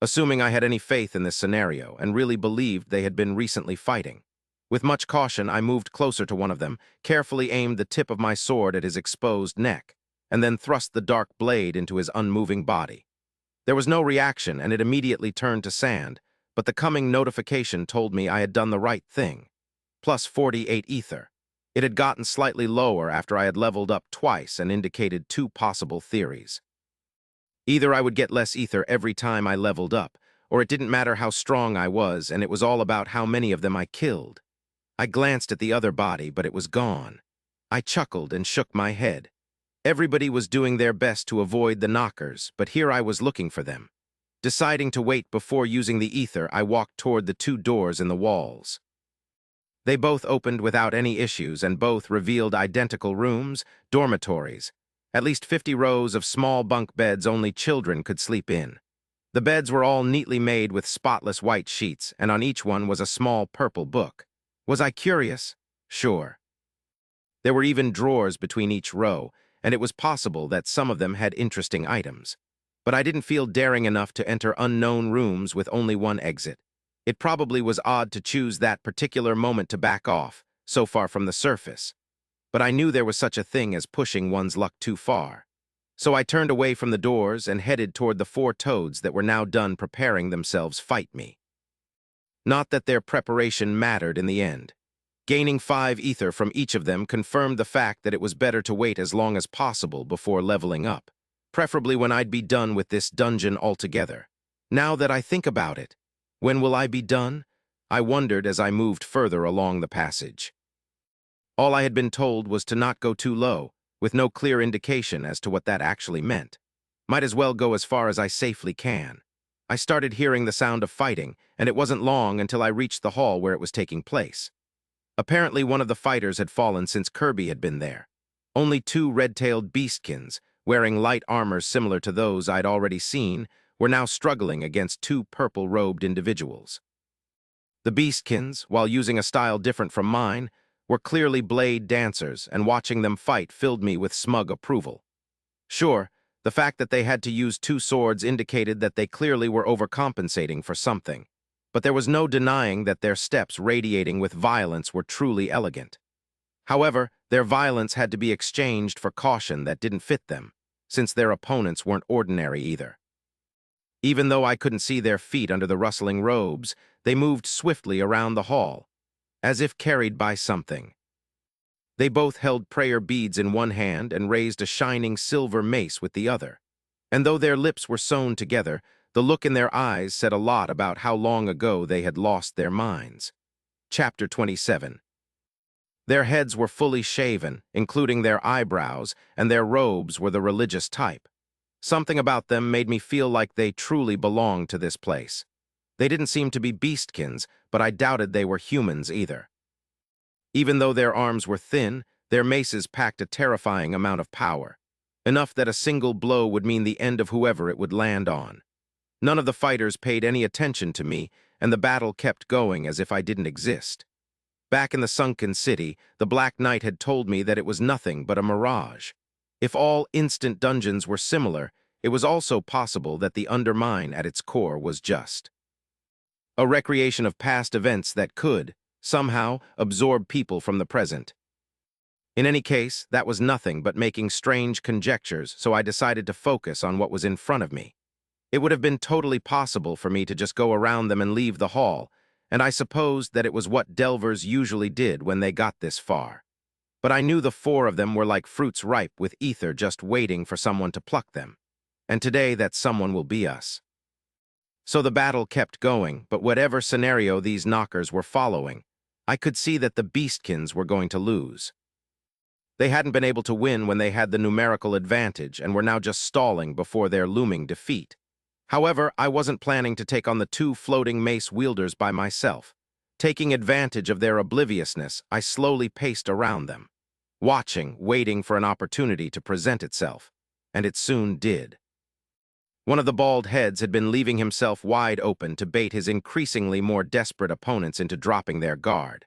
Assuming I had any faith in this scenario and really believed they had been recently fighting. With much caution, I moved closer to one of them, carefully aimed the tip of my sword at his exposed neck, and then thrust the dark blade into his unmoving body. There was no reaction, and it immediately turned to sand, but the coming notification told me I had done the right thing. Plus 48 ether. It had gotten slightly lower after I had leveled up twice and indicated two possible theories. Either I would get less ether every time I leveled up, or it didn't matter how strong I was, and it was all about how many of them I killed. I glanced at the other body, but it was gone. I chuckled and shook my head. Everybody was doing their best to avoid the knockers, but here I was looking for them. Deciding to wait before using the ether, I walked toward the two doors in the walls. They both opened without any issues, and both revealed identical rooms, dormitories. At least 50 rows of small bunk beds only children could sleep in. The beds were all neatly made with spotless white sheets, and on each one was a small purple book. Was I curious? Sure. There were even drawers between each row, and it was possible that some of them had interesting items. But I didn't feel daring enough to enter unknown rooms with only one exit. It probably was odd to choose that particular moment to back off, so far from the surface. But I knew there was such a thing as pushing one's luck too far. So I turned away from the doors and headed toward the 4 toads that were now done preparing themselves fight me. Not that their preparation mattered in the end. Gaining 5 ether from each of them confirmed the fact that it was better to wait as long as possible before leveling up, preferably when I'd be done with this dungeon altogether. Now that I think about it, when will I be done? I wondered as I moved further along the passage. All I had been told was to not go too low, with no clear indication as to what that actually meant. Might as well go as far as I safely can. I started hearing the sound of fighting, and it wasn't long until I reached the hall where it was taking place. Apparently one of the fighters had fallen since Kirby had been there. Only 2 red-tailed beastkins, wearing light armor similar to those I'd already seen, were now struggling against 2 purple-robed individuals. The beastkins, while using a style different from mine, were clearly blade dancers, and watching them fight filled me with smug approval. Sure, the fact that they had to use 2 swords indicated that they clearly were overcompensating for something, but there was no denying that their steps radiating with violence were truly elegant. However, their violence had to be exchanged for caution that didn't fit them, since their opponents weren't ordinary either. Even though I couldn't see their feet under the rustling robes, they moved swiftly around the hall, as if carried by something. They both held prayer beads in one hand and raised a shining silver mace with the other. And though their lips were sewn together, the look in their eyes said a lot about how long ago they had lost their minds. Chapter 27. Their heads were fully shaven, including their eyebrows, and their robes were the religious type. Something about them made me feel like they truly belonged to this place. They didn't seem to be beastkins, but I doubted they were humans either. Even though their arms were thin, their maces packed a terrifying amount of power, enough that a single blow would mean the end of whoever it would land on. None of the fighters paid any attention to me, and the battle kept going as if I didn't exist. Back in the sunken city, the Black Knight had told me that it was nothing but a mirage. If all instant dungeons were similar, it was also possible that the Undermine at its core was just a recreation of past events that could, somehow, absorb people from the present. In any case, that was nothing but making strange conjectures, so I decided to focus on what was in front of me. It would have been totally possible for me to just go around them and leave the hall, and I supposed that it was what delvers usually did when they got this far. But I knew the 4 of them were like fruits ripe with ether just waiting for someone to pluck them. And today that someone will be us. So the battle kept going, but whatever scenario these knockers were following, I could see that the beastkins were going to lose. They hadn't been able to win when they had the numerical advantage and were now just stalling before their looming defeat. However, I wasn't planning to take on the 2 floating mace wielders by myself. Taking advantage of their obliviousness, I slowly paced around them, watching, waiting for an opportunity to present itself, and it soon did. One of the bald heads had been leaving himself wide open to bait his increasingly more desperate opponents into dropping their guard.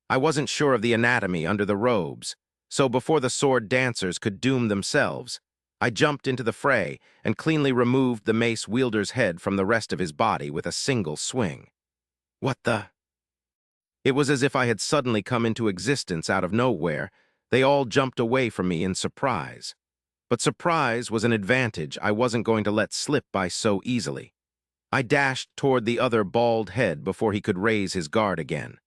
I wasn't sure of the anatomy under the robes, So before the sword dancers could doom themselves, I jumped into the fray and cleanly removed the mace wielder's head from the rest of his body with a single swing. What the? It was as if I had suddenly come into existence out of nowhere. They all jumped away from me in surprise. But surprise was an advantage I wasn't going to let slip by so easily. I dashed toward the other bald head before he could raise his guard again.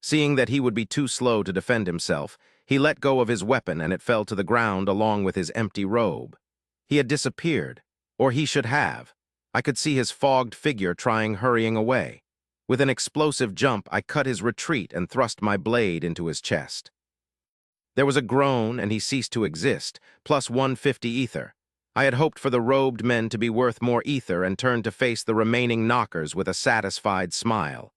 Seeing that he would be too slow to defend himself, he let go of his weapon and it fell to the ground along with his empty robe. He had disappeared, or he should have. I could see his fogged figure hurrying away. With an explosive jump, I cut his retreat and thrust my blade into his chest. There was a groan and he ceased to exist, plus 150 ether. I had hoped for the robed men to be worth more ether and turned to face the remaining knockers with a satisfied smile.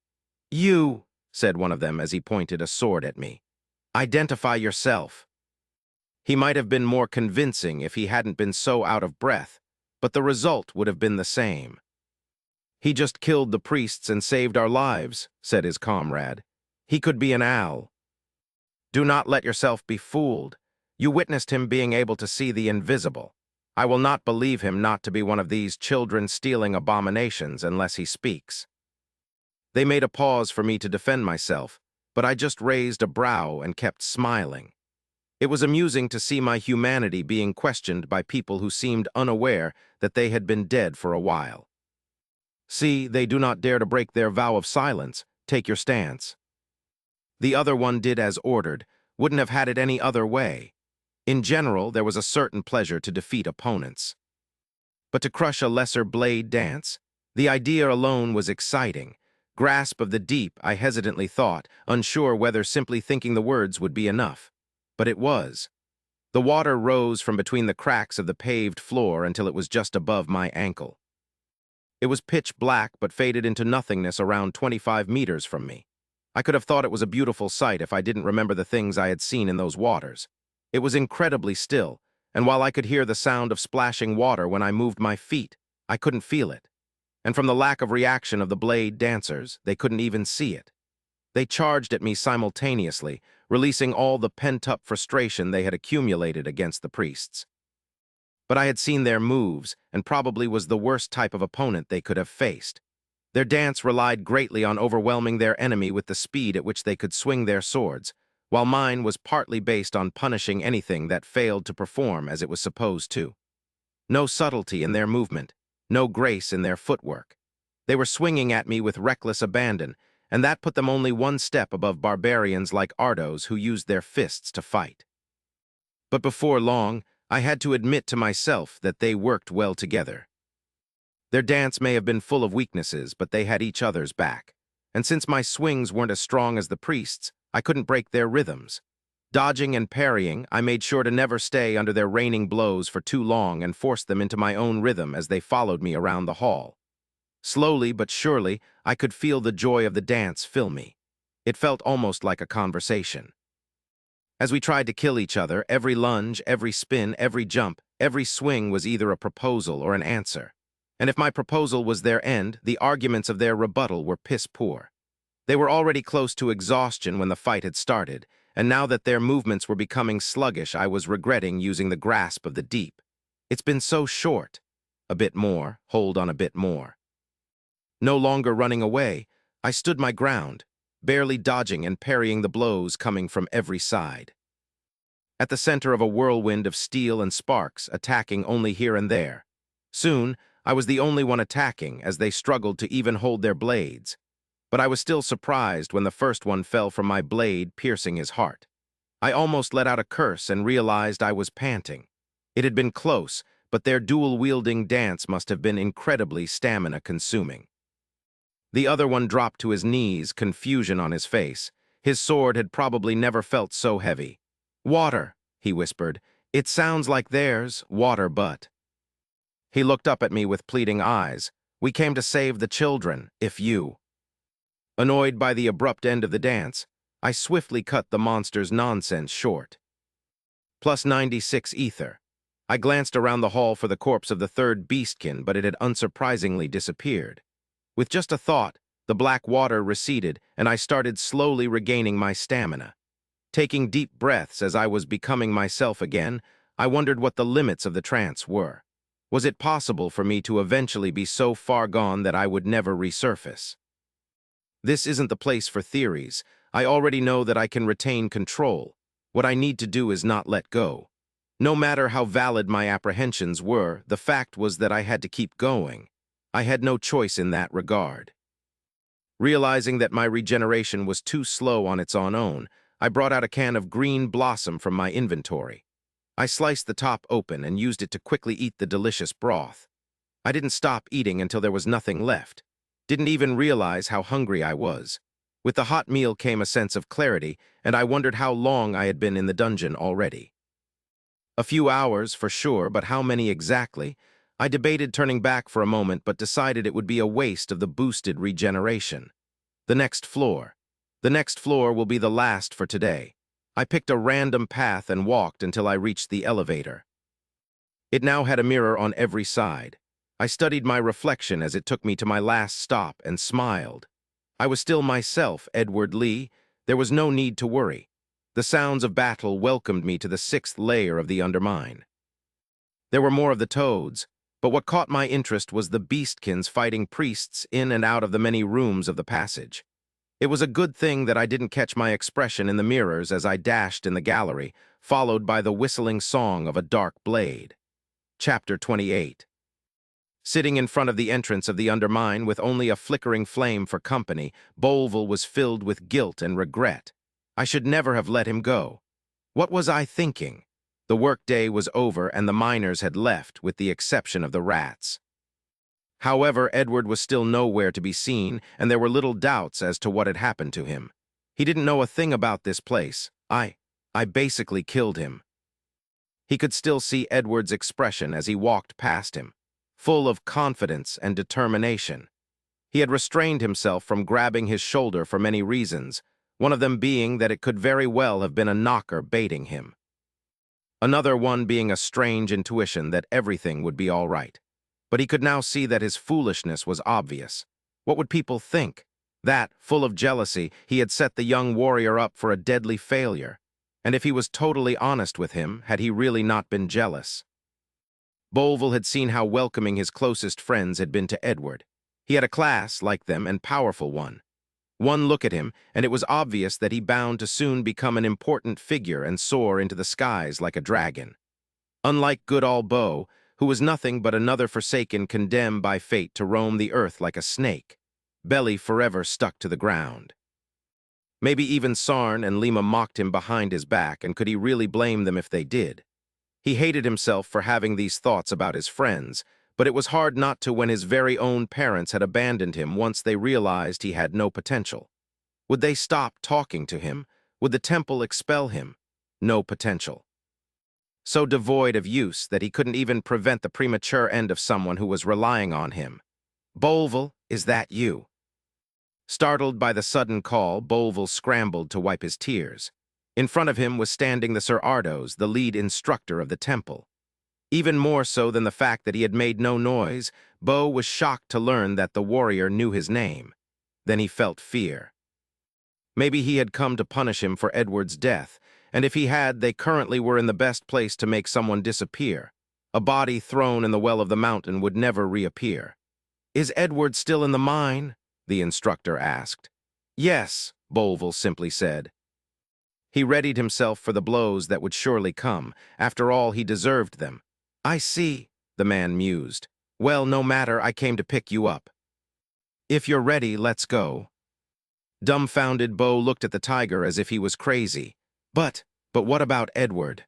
"You," said one of them as he pointed a sword at me. "Identify yourself." He might have been more convincing if he hadn't been so out of breath, but the result would have been the same. "He just killed the priests and saved our lives," said his comrade. "He could be an owl." "Do not let yourself be fooled. You witnessed him being able to see the invisible. I will not believe him not to be one of these children-stealing abominations unless he speaks." They made a pause for me to defend myself, but I just raised a brow and kept smiling. It was amusing to see my humanity being questioned by people who seemed unaware that they had been dead for a while. "See, they do not dare to break their vow of silence. Take your stance." The other one did as ordered, wouldn't have had it any other way. In general, there was a certain pleasure to defeat opponents. But to crush a lesser blade dance? The idea alone was exciting. Grasp of the deep, I hesitantly thought, unsure whether simply thinking the words would be enough. But it was. The water rose from between the cracks of the paved floor until it was just above my ankle. It was pitch black but faded into nothingness around 25 meters from me. I could have thought it was a beautiful sight if I didn't remember the things I had seen in those waters. It was incredibly still, and while I could hear the sound of splashing water when I moved my feet, I couldn't feel it. And from the lack of reaction of the blade dancers, they couldn't even see it. They charged at me simultaneously, releasing all the pent-up frustration they had accumulated against the priests. But I had seen their moves, and probably was the worst type of opponent they could have faced. Their dance relied greatly on overwhelming their enemy with the speed at which they could swing their swords, while mine was partly based on punishing anything that failed to perform as it was supposed to. No subtlety in their movement, no grace in their footwork. They were swinging at me with reckless abandon, and that put them only one step above barbarians like Ardos who used their fists to fight. But before long, I had to admit to myself that they worked well together. Their dance may have been full of weaknesses, but they had each other's back. And since my swings weren't as strong as the priests, I couldn't break their rhythms. Dodging and parrying, I made sure to never stay under their raining blows for too long and forced them into my own rhythm as they followed me around the hall. Slowly but surely, I could feel the joy of the dance fill me. It felt almost like a conversation. As we tried to kill each other, every lunge, every spin, every jump, every swing was either a proposal or an answer. And if my proposal was their end, the arguments of their rebuttal were piss-poor. They were already close to exhaustion when the fight had started, and now that their movements were becoming sluggish, I was regretting using the grasp of the deep. It's been so short. A bit more, hold on a bit more. No longer running away, I stood my ground, barely dodging and parrying the blows coming from every side. At the center of a whirlwind of steel and sparks, attacking only here and there. Soon, I was the only one attacking as they struggled to even hold their blades. But I was still surprised when the first one fell from my blade, piercing his heart. I almost let out a curse and realized I was panting. It had been close, but their dual-wielding dance must have been incredibly stamina-consuming. The other one dropped to his knees, confusion on his face. His sword had probably never felt so heavy. "Water," he whispered. "It sounds like theirs, water but." He looked up at me with pleading eyes. "We came to save the children, if you..." Annoyed by the abrupt end of the dance, I swiftly cut the monster's nonsense short. Plus 96 ether. I glanced around the hall for the corpse of the third beastkin, but it had unsurprisingly disappeared. With just a thought, the black water receded, and I started slowly regaining my stamina. Taking deep breaths as I was becoming myself again, I wondered what the limits of the trance were. Was it possible for me to eventually be so far gone that I would never resurface? This isn't the place for theories. I already know that I can retain control. What I need to do is not let go. No matter how valid my apprehensions were, the fact was that I had to keep going. I had no choice in that regard. Realizing that my regeneration was too slow on its own, I brought out a can of green blossom from my inventory. I sliced the top open and used it to quickly eat the delicious broth. I didn't stop eating until there was nothing left. Didn't even realize how hungry I was. With the hot meal came a sense of clarity, and I wondered how long I had been in the dungeon already. A few hours, for sure, but how many exactly? I debated turning back for a moment, but decided it would be a waste of the boosted regeneration. The next floor. The next floor will be the last for today. I picked a random path and walked until I reached the elevator. It now had a mirror on every side. I studied my reflection as it took me to my last stop and smiled. I was still myself, Edward Lee. There was no need to worry. The sounds of battle welcomed me to the 6th layer of the undermine. There were more of the toads, but what caught my interest was the beastkins fighting priests in and out of the many rooms of the passage. It was a good thing that I didn't catch my expression in the mirrors as I dashed in the gallery, followed by the whistling song of a dark blade. Chapter 28. Sitting in front of the entrance of the undermine with only a flickering flame for company, Bolville was filled with guilt and regret. I should never have let him go. What was I thinking? The workday was over and the miners had left, with the exception of the rats. However, Edward was still nowhere to be seen, and there were little doubts as to what had happened to him. He didn't know a thing about this place. I basically killed him. He could still see Edward's expression as he walked past him, full of confidence and determination. He had restrained himself from grabbing his shoulder for many reasons, one of them being that it could very well have been a knocker baiting him. Another one being a strange intuition that everything would be all right. But he could now see that his foolishness was obvious. What would people think? That, full of jealousy, he had set the young warrior up for a deadly failure. And if he was totally honest with him, had he really not been jealous? Bolville had seen how welcoming his closest friends had been to Edward. He had a class, like them, and powerful one. One look at him, and it was obvious that he bound to soon become an important figure and soar into the skies like a dragon. Unlike good old Bo, who was nothing but another forsaken condemned by fate to roam the earth like a snake, belly forever stuck to the ground. Maybe even Sarn and Lima mocked him behind his back, and could he really blame them if they did? He hated himself for having these thoughts about his friends, but it was hard not to when his very own parents had abandoned him once they realized he had no potential. Would they stop talking to him? Would the temple expel him? No potential. So devoid of use that he couldn't even prevent the premature end of someone who was relying on him. Bolville, is that you? Startled by the sudden call, Bolville scrambled to wipe his tears. In front of him was standing the Sir Ardos, the lead instructor of the temple. Even more so than the fact that he had made no noise, Bo was shocked to learn that the warrior knew his name. Then he felt fear. Maybe he had come to punish him for Edward's death, and if he had, they currently were in the best place to make someone disappear. A body thrown in the well of the mountain would never reappear. "Is Edward still in the mine?" the instructor asked. "Yes," Bolville simply said. He readied himself for the blows that would surely come. After all, he deserved them. "I see," the man mused. "Well, no matter, I came to pick you up. If you're ready, let's go." Dumbfounded, Bo looked at the tiger as if he was crazy. But what about Edward?"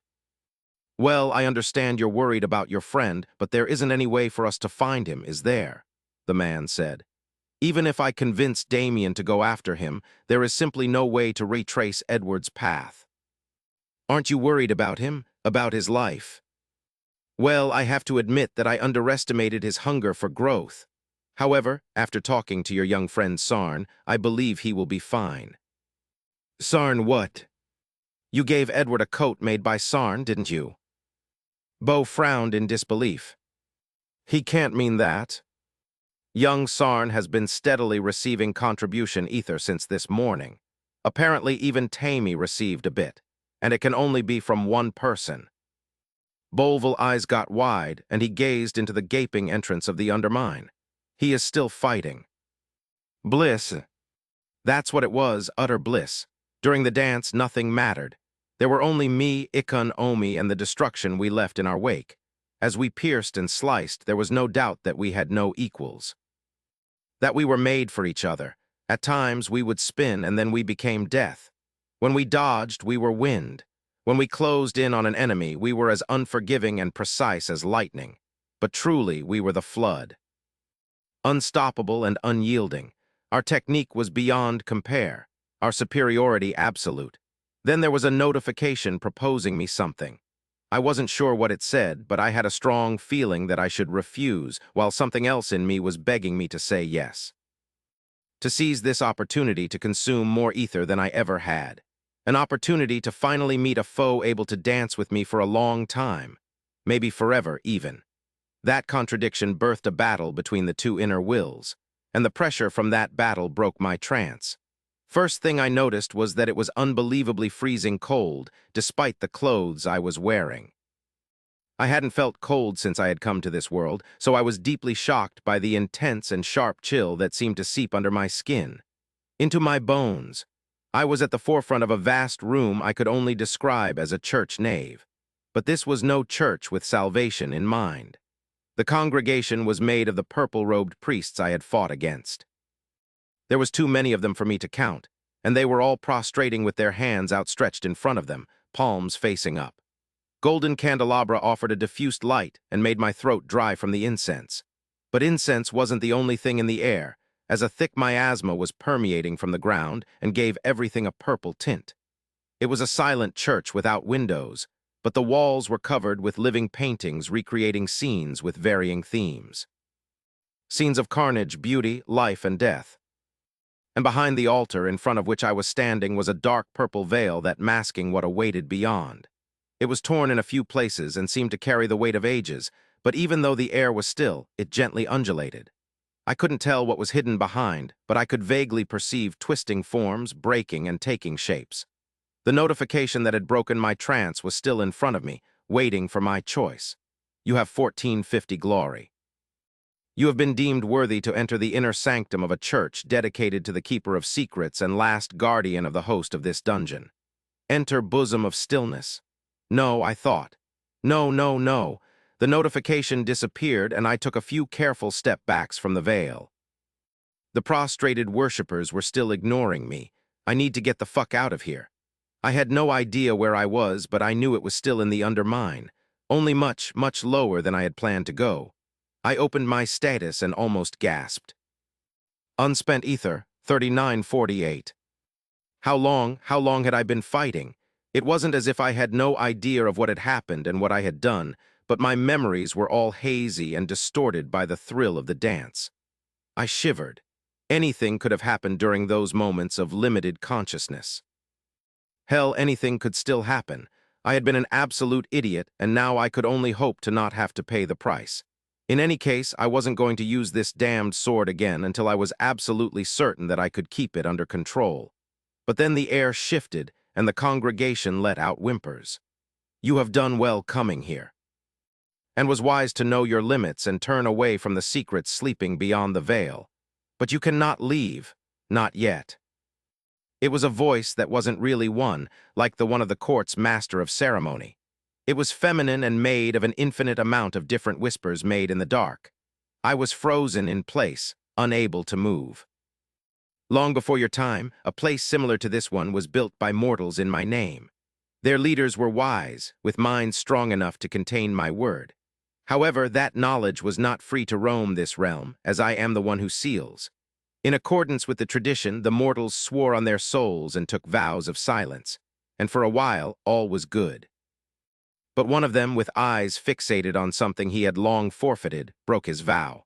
"Well, I understand you're worried about your friend, but there isn't any way for us to find him, is there?" the man said. "Even if I convince Damien to go after him, there is simply no way to retrace Edward's path." "Aren't you worried about him, about his life?" "Well, I have to admit that I underestimated his hunger for growth. However, after talking to your young friend Sarn, I believe he will be fine." "Sarn what?" "You gave Edward a coat made by Sarn, didn't you?" Bo frowned in disbelief. "He can't mean that. Young Sarn has been steadily receiving contribution ether since this morning. Apparently, even Tammy received a bit, and it can only be from one person. Bolville's eyes got wide, and he gazed into the gaping entrance of the undermine. He is still fighting. Bliss. That's what it was, utter bliss. During the dance, nothing mattered. There were only me, Ikun, Omi, and the destruction we left in our wake. As we pierced and sliced, there was no doubt that we had no equals. That we were made for each other. At times, we would spin, and then we became death. When we dodged, we were wind. When we closed in on an enemy, we were as unforgiving and precise as lightning. But truly, we were the flood. Unstoppable and unyielding. Our technique was beyond compare, our superiority absolute. Then there was a notification proposing me something. I wasn't sure what it said, but I had a strong feeling that I should refuse, while something else in me was begging me to say yes. To seize this opportunity to consume more ether than I ever had. An opportunity to finally meet a foe able to dance with me for a long time, maybe forever even. That contradiction birthed a battle between the two inner wills, and the pressure from that battle broke my trance. First thing I noticed was that it was unbelievably freezing cold, despite the clothes I was wearing. I hadn't felt cold since I had come to this world, so I was deeply shocked by the intense and sharp chill that seemed to seep under my skin, into my bones. I was at the forefront of a vast room I could only describe as a church nave. But this was no church with salvation in mind. The congregation was made of the purple-robed priests I had fought against. There was too many of them for me to count, and they were all prostrating with their hands outstretched in front of them, palms facing up. Golden candelabra offered a diffused light and made my throat dry from the incense. But incense wasn't the only thing in the air, as a thick miasma was permeating from the ground and gave everything a purple tint. It was a silent church without windows, but the walls were covered with living paintings recreating scenes with varying themes. Scenes of carnage, beauty, life, and death. And behind the altar in front of which I was standing was a dark purple veil that masking what awaited beyond. It was torn in a few places and seemed to carry the weight of ages, but even though the air was still, it gently undulated. I couldn't tell what was hidden behind, but I could vaguely perceive twisting forms, breaking and taking shapes. The notification that had broken my trance was still in front of me, waiting for my choice. You have 1450 glory. You have been deemed worthy to enter the inner sanctum of a church dedicated to the keeper of secrets and last guardian of the host of this dungeon. Enter bosom of stillness. No, I thought. No, no, no. The notification disappeared, and I took a few careful step backs from the veil. The prostrated worshippers were still ignoring me. I need to get the fuck out of here. I had no idea where I was, but I knew it was still in the undermine, only much, much lower than I had planned to go. I opened my status and almost gasped. Unspent ether, 3948. How long had I been fighting? It wasn't as if I had no idea of what had happened and what I had done, but my memories were all hazy and distorted by the thrill of the dance. I shivered. Anything could have happened during those moments of limited consciousness. Hell, anything could still happen. I had been an absolute idiot, and now I could only hope to not have to pay the price. In any case, I wasn't going to use this damned sword again until I was absolutely certain that I could keep it under control. But then the air shifted, and the congregation let out whimpers. You have done well coming here, and was wise to know your limits and turn away from the secrets sleeping beyond the veil. But you cannot leave, not yet. It was a voice that wasn't really one, like the one of the court's master of ceremony. It was feminine and made of an infinite amount of different whispers made in the dark. I was frozen in place, unable to move. Long before your time, a place similar to this one was built by mortals in my name. Their leaders were wise, with minds strong enough to contain my word. However, that knowledge was not free to roam this realm, as I am the one who seals. In accordance with the tradition, the mortals swore on their souls and took vows of silence, and for a while, all was good. But one of them, with eyes fixated on something he had long forfeited, broke his vow.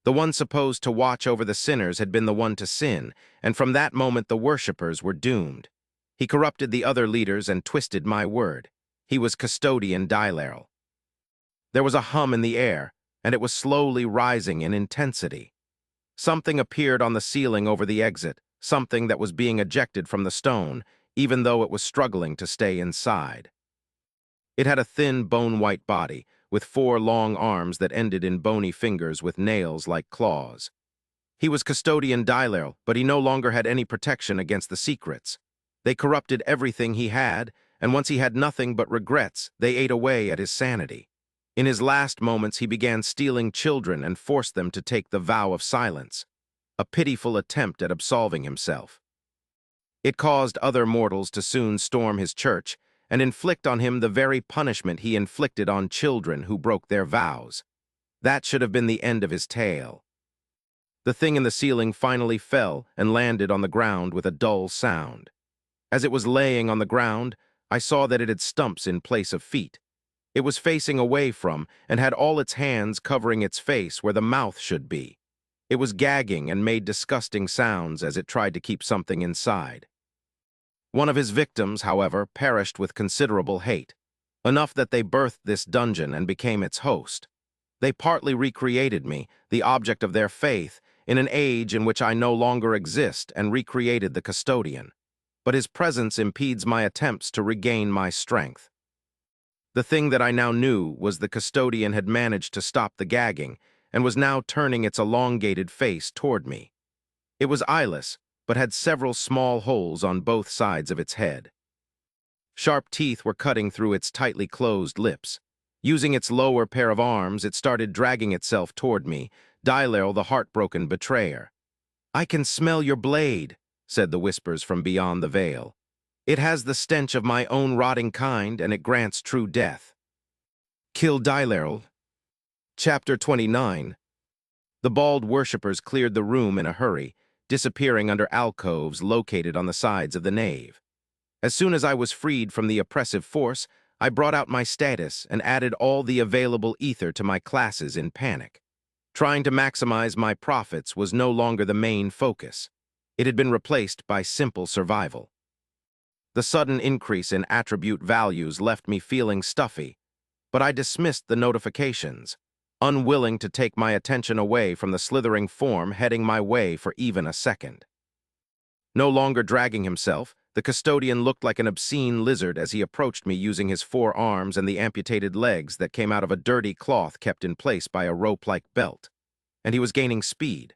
The one supposed to watch over the sinners had been the one to sin, and from that moment the worshippers were doomed. He corrupted the other leaders and twisted my word. He was custodian Dilaral. There was a hum in the air, and it was slowly rising in intensity. Something appeared on the ceiling over the exit, something that was being ejected from the stone, even though it was struggling to stay inside. It had a thin, bone-white body, with 4 long arms that ended in bony fingers with nails like claws. He was custodian Dylail, but he no longer had any protection against the secrets. They corrupted everything he had, and once he had nothing but regrets, they ate away at his sanity. In his last moments, he began stealing children and forced them to take the vow of silence, a pitiful attempt at absolving himself. It caused other mortals to soon storm his church and inflict on him the very punishment he inflicted on children who broke their vows. That should have been the end of his tale. The thing in the ceiling finally fell and landed on the ground with a dull sound. As it was laying on the ground, I saw that it had stumps in place of feet. It was facing away from and had all its hands covering its face where the mouth should be. It was gagging and made disgusting sounds as it tried to keep something inside. One of his victims, however, perished with considerable hate, enough that they birthed this dungeon and became its host. They partly recreated me, the object of their faith, in an age in which I no longer exist, and recreated the custodian. But his presence impedes my attempts to regain my strength. The thing that I now knew was the custodian had managed to stop the gagging and was now turning its elongated face toward me. It was eyeless, but had several small holes on both sides of its head. Sharp teeth were cutting through its tightly closed lips. Using its lower pair of arms, it started dragging itself toward me, Dylail the heartbroken betrayer. "I can smell your blade," said the whispers from beyond the veil. "It has the stench of my own rotting kind, and it grants true death." Kill Dylail. Chapter 29. The bald worshippers cleared the room in a hurry, disappearing under alcoves located on the sides of the nave. As soon as I was freed from the oppressive force, I brought out my status and added all the available ether to my classes in panic. Trying to maximize my profits was no longer the main focus. It had been replaced by simple survival. The sudden increase in attribute values left me feeling stuffy, but I dismissed the notifications, unwilling to take my attention away from the slithering form heading my way for even a second. No longer dragging himself, the custodian looked like an obscene lizard as he approached me using his 4 arms and the amputated legs that came out of a dirty cloth kept in place by a rope-like belt. And he was gaining speed.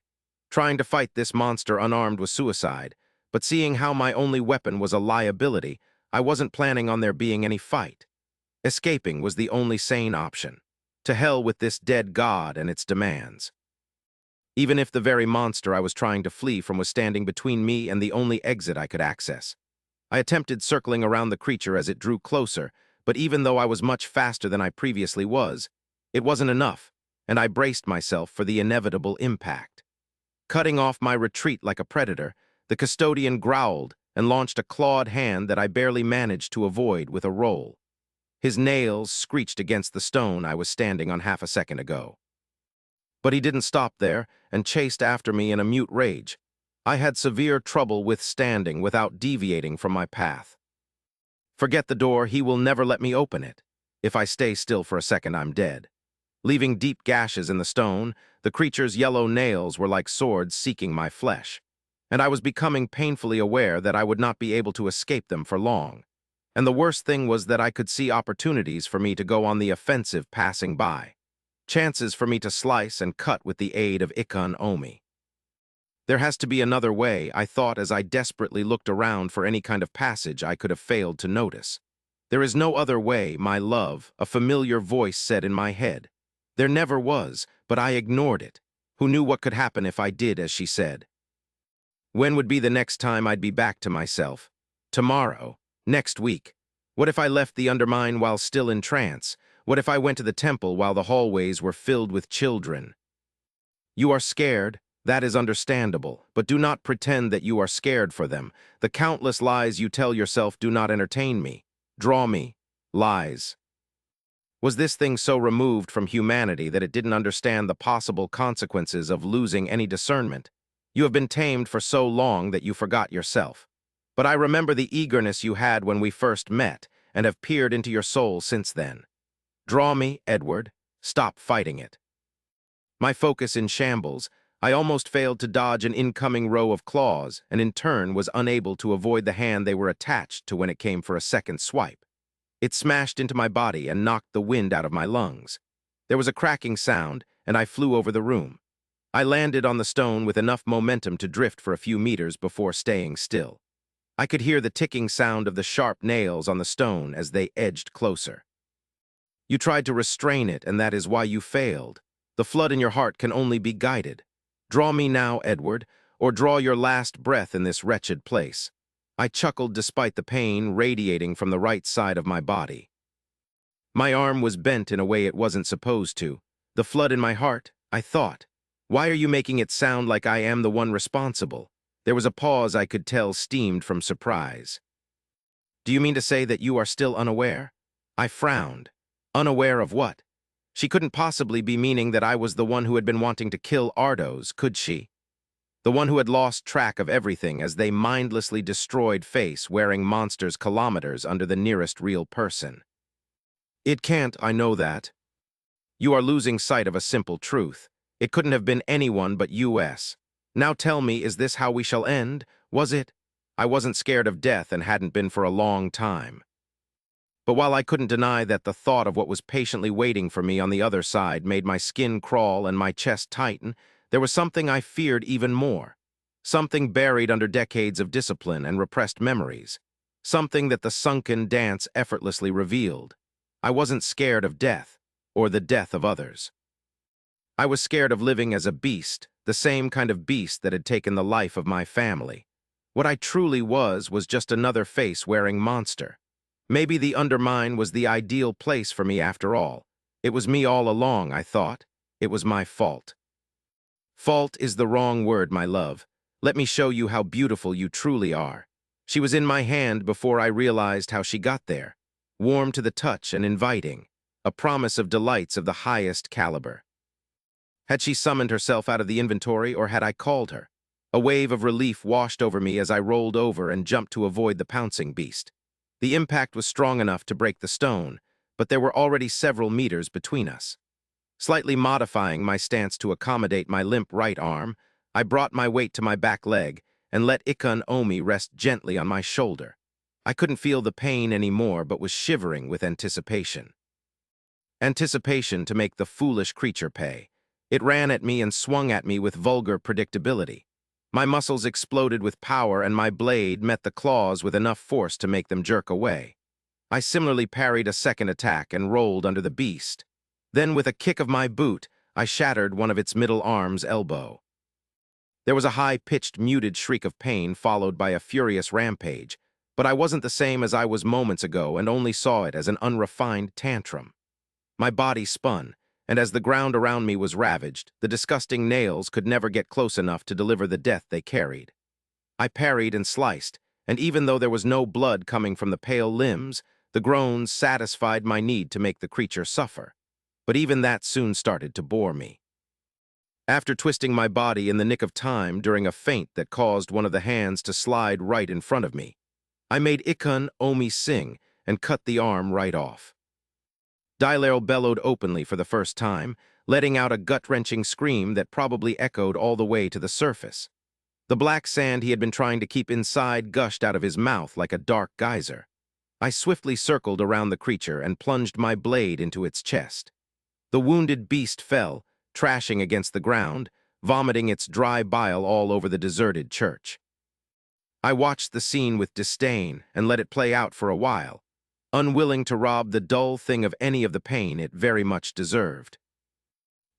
Trying to fight this monster unarmed was suicide, but seeing how my only weapon was a liability, I wasn't planning on there being any fight. Escaping was the only sane option. To hell with this dead god and its demands. Even if the very monster I was trying to flee from was standing between me and the only exit I could access. I attempted circling around the creature as it drew closer, but even though I was much faster than I previously was, it wasn't enough, and I braced myself for the inevitable impact. Cutting off my retreat like a predator, the custodian growled and launched a clawed hand that I barely managed to avoid with a roll. His nails screeched against the stone I was standing on half a second ago. But he didn't stop there and chased after me in a mute rage. I had severe trouble withstanding without deviating from my path. Forget the door, he will never let me open it. If I stay still for a second, I'm dead. Leaving deep gashes in the stone, the creature's yellow nails were like swords seeking my flesh, and I was becoming painfully aware that I would not be able to escape them for long. And the worst thing was that I could see opportunities for me to go on the offensive passing by. Chances for me to slice and cut with the aid of Ikon Omi. There has to be another way, I thought as I desperately looked around for any kind of passage I could have failed to notice. There is no other way, my love, a familiar voice said in my head. There never was, but I ignored it. Who knew what could happen if I did as she said? When would be the next time I'd be back to myself? Tomorrow? Next week? What if I left the undermine while still in trance? What if I went to the temple while the hallways were filled with children? You are scared. That is understandable, but do not pretend that you are scared for them. The countless lies you tell yourself do not entertain me, draw me. Lies. Was this thing so removed from humanity that it didn't understand the possible consequences of losing any discernment? You have been tamed for so long that you forgot yourself. But I remember the eagerness you had when we first met, and have peered into your soul since then. Draw me, Edward. Stop fighting it. My focus in shambles, I almost failed to dodge an incoming row of claws, and in turn was unable to avoid the hand they were attached to when it came for a second swipe. It smashed into my body and knocked the wind out of my lungs. There was a cracking sound, and I flew over the room. I landed on the stone with enough momentum to drift for a few meters before staying still. I could hear the ticking sound of the sharp nails on the stone as they edged closer. You tried to restrain it, and that is why you failed. The flood in your heart can only be guided. Draw me now, Edward, or draw your last breath in this wretched place. I chuckled despite the pain radiating from the right side of my body. My arm was bent in a way it wasn't supposed to. The flood in my heart, I thought. Why are you making it sound like I am the one responsible? There was a pause I could tell steamed from surprise. Do you mean to say that you are still unaware? I frowned. Unaware of what? She couldn't possibly be meaning that I was the one who had been wanting to kill Ardos, could she? The one who had lost track of everything as they mindlessly destroyed face wearing monsters kilometers under the nearest real person. It can't, I know that. You are losing sight of a simple truth. It couldn't have been anyone but US. Now tell me, is this how we shall end? Was it? I wasn't scared of death and hadn't been for a long time. But while I couldn't deny that the thought of what was patiently waiting for me on the other side made my skin crawl and my chest tighten, there was something I feared even more. Something buried under decades of discipline and repressed memories. Something that the sunken dance effortlessly revealed. I wasn't scared of death, or the death of others. I was scared of living as a beast, the same kind of beast that had taken the life of my family. What I truly was just another face-wearing monster. Maybe the undermine was the ideal place for me after all. It was me all along, I thought. It was my fault. Fault is the wrong word, my love. Let me show you how beautiful you truly are. She was in my hand before I realized how she got there. Warm to the touch and inviting. A promise of delights of the highest caliber. Had she summoned herself out of the inventory, or had I called her? A wave of relief washed over me as I rolled over and jumped to avoid the pouncing beast. The impact was strong enough to break the stone, but there were already several meters between us. Slightly modifying my stance to accommodate my limp right arm, I brought my weight to my back leg and let Ikun Omi rest gently on my shoulder. I couldn't feel the pain anymore, but was shivering with anticipation. Anticipation to make the foolish creature pay. It ran at me and swung at me with vulgar predictability. My muscles exploded with power, and my blade met the claws with enough force to make them jerk away. I similarly parried a second attack and rolled under the beast. Then, with a kick of my boot, I shattered one of its middle arm's elbow. There was a high-pitched, muted shriek of pain followed by a furious rampage, but I wasn't the same as I was moments ago and only saw it as an unrefined tantrum. My body spun, and as the ground around me was ravaged, the disgusting nails could never get close enough to deliver the death they carried. I parried and sliced, and even though there was no blood coming from the pale limbs, the groans satisfied my need to make the creature suffer. But even that soon started to bore me. After twisting my body in the nick of time during a feint that caused one of the hands to slide right in front of me, I made Ikun Omi sing and cut the arm right off. Dilail bellowed openly for the first time, letting out a gut-wrenching scream that probably echoed all the way to the surface. The black sand he had been trying to keep inside gushed out of his mouth like a dark geyser. I swiftly circled around the creature and plunged my blade into its chest. The wounded beast fell, trashing against the ground, vomiting its dry bile all over the deserted church. I watched the scene with disdain and let it play out for a while, unwilling to rob the dull thing of any of the pain it very much deserved.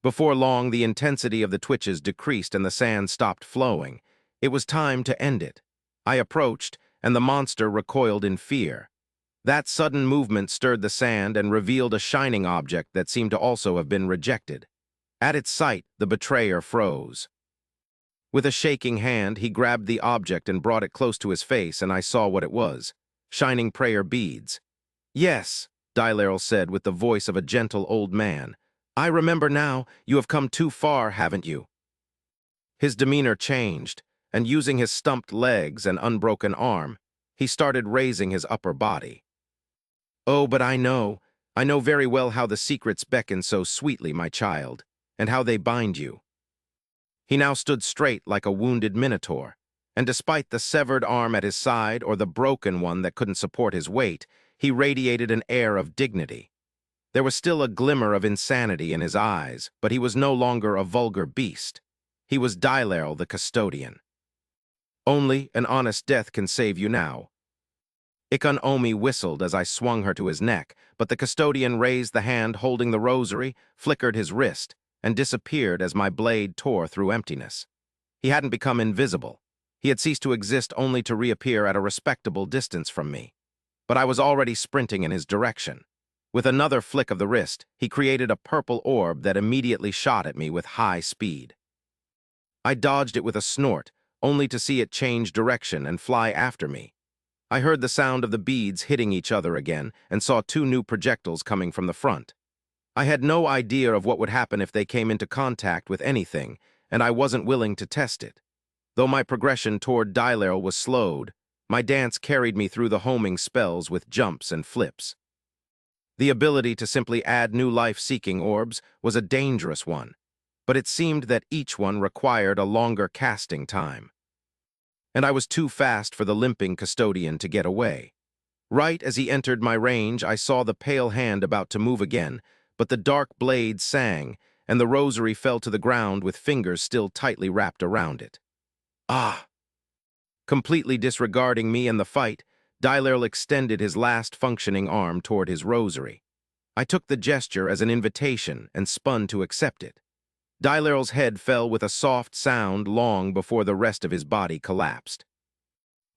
Before long, the intensity of the twitches decreased and the sand stopped flowing. It was time to end it. I approached, and the monster recoiled in fear. That sudden movement stirred the sand and revealed a shining object that seemed to also have been rejected. At its sight, the betrayer froze. With a shaking hand, he grabbed the object and brought it close to his face, and I saw what it was. Shining prayer beads. "Yes," Dilail said with the voice of a gentle old man. "I remember now. You have come too far, haven't you?" His demeanor changed, and using his stumped legs and unbroken arm, he started raising his upper body. "Oh, but I know very well how the secrets beckon so sweetly, my child, and how they bind you." He now stood straight like a wounded minotaur, and despite the severed arm at his side or the broken one that couldn't support his weight, he radiated an air of dignity. There was still a glimmer of insanity in his eyes, but he was no longer a vulgar beast. He was Dilael the custodian. Only an honest death can save you now. Ikon Omi whistled as I swung her to his neck, but the custodian raised the hand holding the rosary, flickered his wrist, and disappeared as my blade tore through emptiness. He hadn't become invisible. He had ceased to exist only to reappear at a respectable distance from me. But I was already sprinting in his direction. With another flick of the wrist, he created a purple orb that immediately shot at me with high speed. I dodged it with a snort, only to see it change direction and fly after me. I heard the sound of the beads hitting each other again and saw two new projectiles coming from the front. I had no idea of what would happen if they came into contact with anything, and I wasn't willing to test it. Though my progression toward Dilael was slowed, my dance carried me through the homing spells with jumps and flips. The ability to simply add new life-seeking orbs was a dangerous one, but it seemed that each one required a longer casting time. And I was too fast for the limping custodian to get away. Right as he entered my range, I saw the pale hand about to move again, but the dark blade sang, and the rosary fell to the ground with fingers still tightly wrapped around it. Ah! Completely disregarding me and the fight, Dilael extended his last functioning arm toward his rosary. I took the gesture as an invitation and spun to accept it. Dilael's head fell with a soft sound long before the rest of his body collapsed.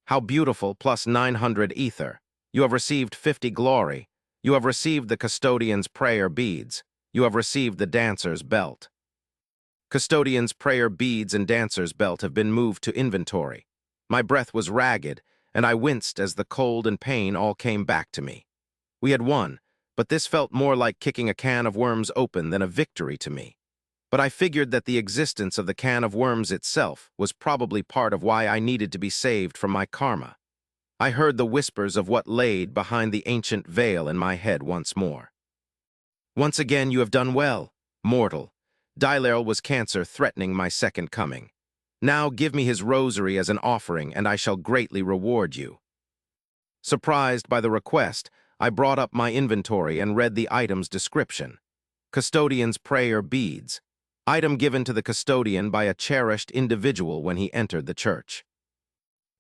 How beautiful, plus 900 ether. You have received 50 glory. You have received the custodian's prayer beads. You have received the dancer's belt. Custodian's prayer beads and dancer's belt have been moved to inventory. My breath was ragged, and I winced as the cold and pain all came back to me. We had won, but this felt more like kicking a can of worms open than a victory to me. But I figured that the existence of the can of worms itself was probably part of why I needed to be saved from my karma. I heard the whispers of what laid behind the ancient veil in my head once more. Once again you have done well, mortal. Dilael was cancer threatening my second coming. Now give me his rosary as an offering, and I shall greatly reward you. Surprised by the request, I brought up my inventory and read the item's description. Custodian's prayer beads. Item given to the custodian by a cherished individual when he entered the church.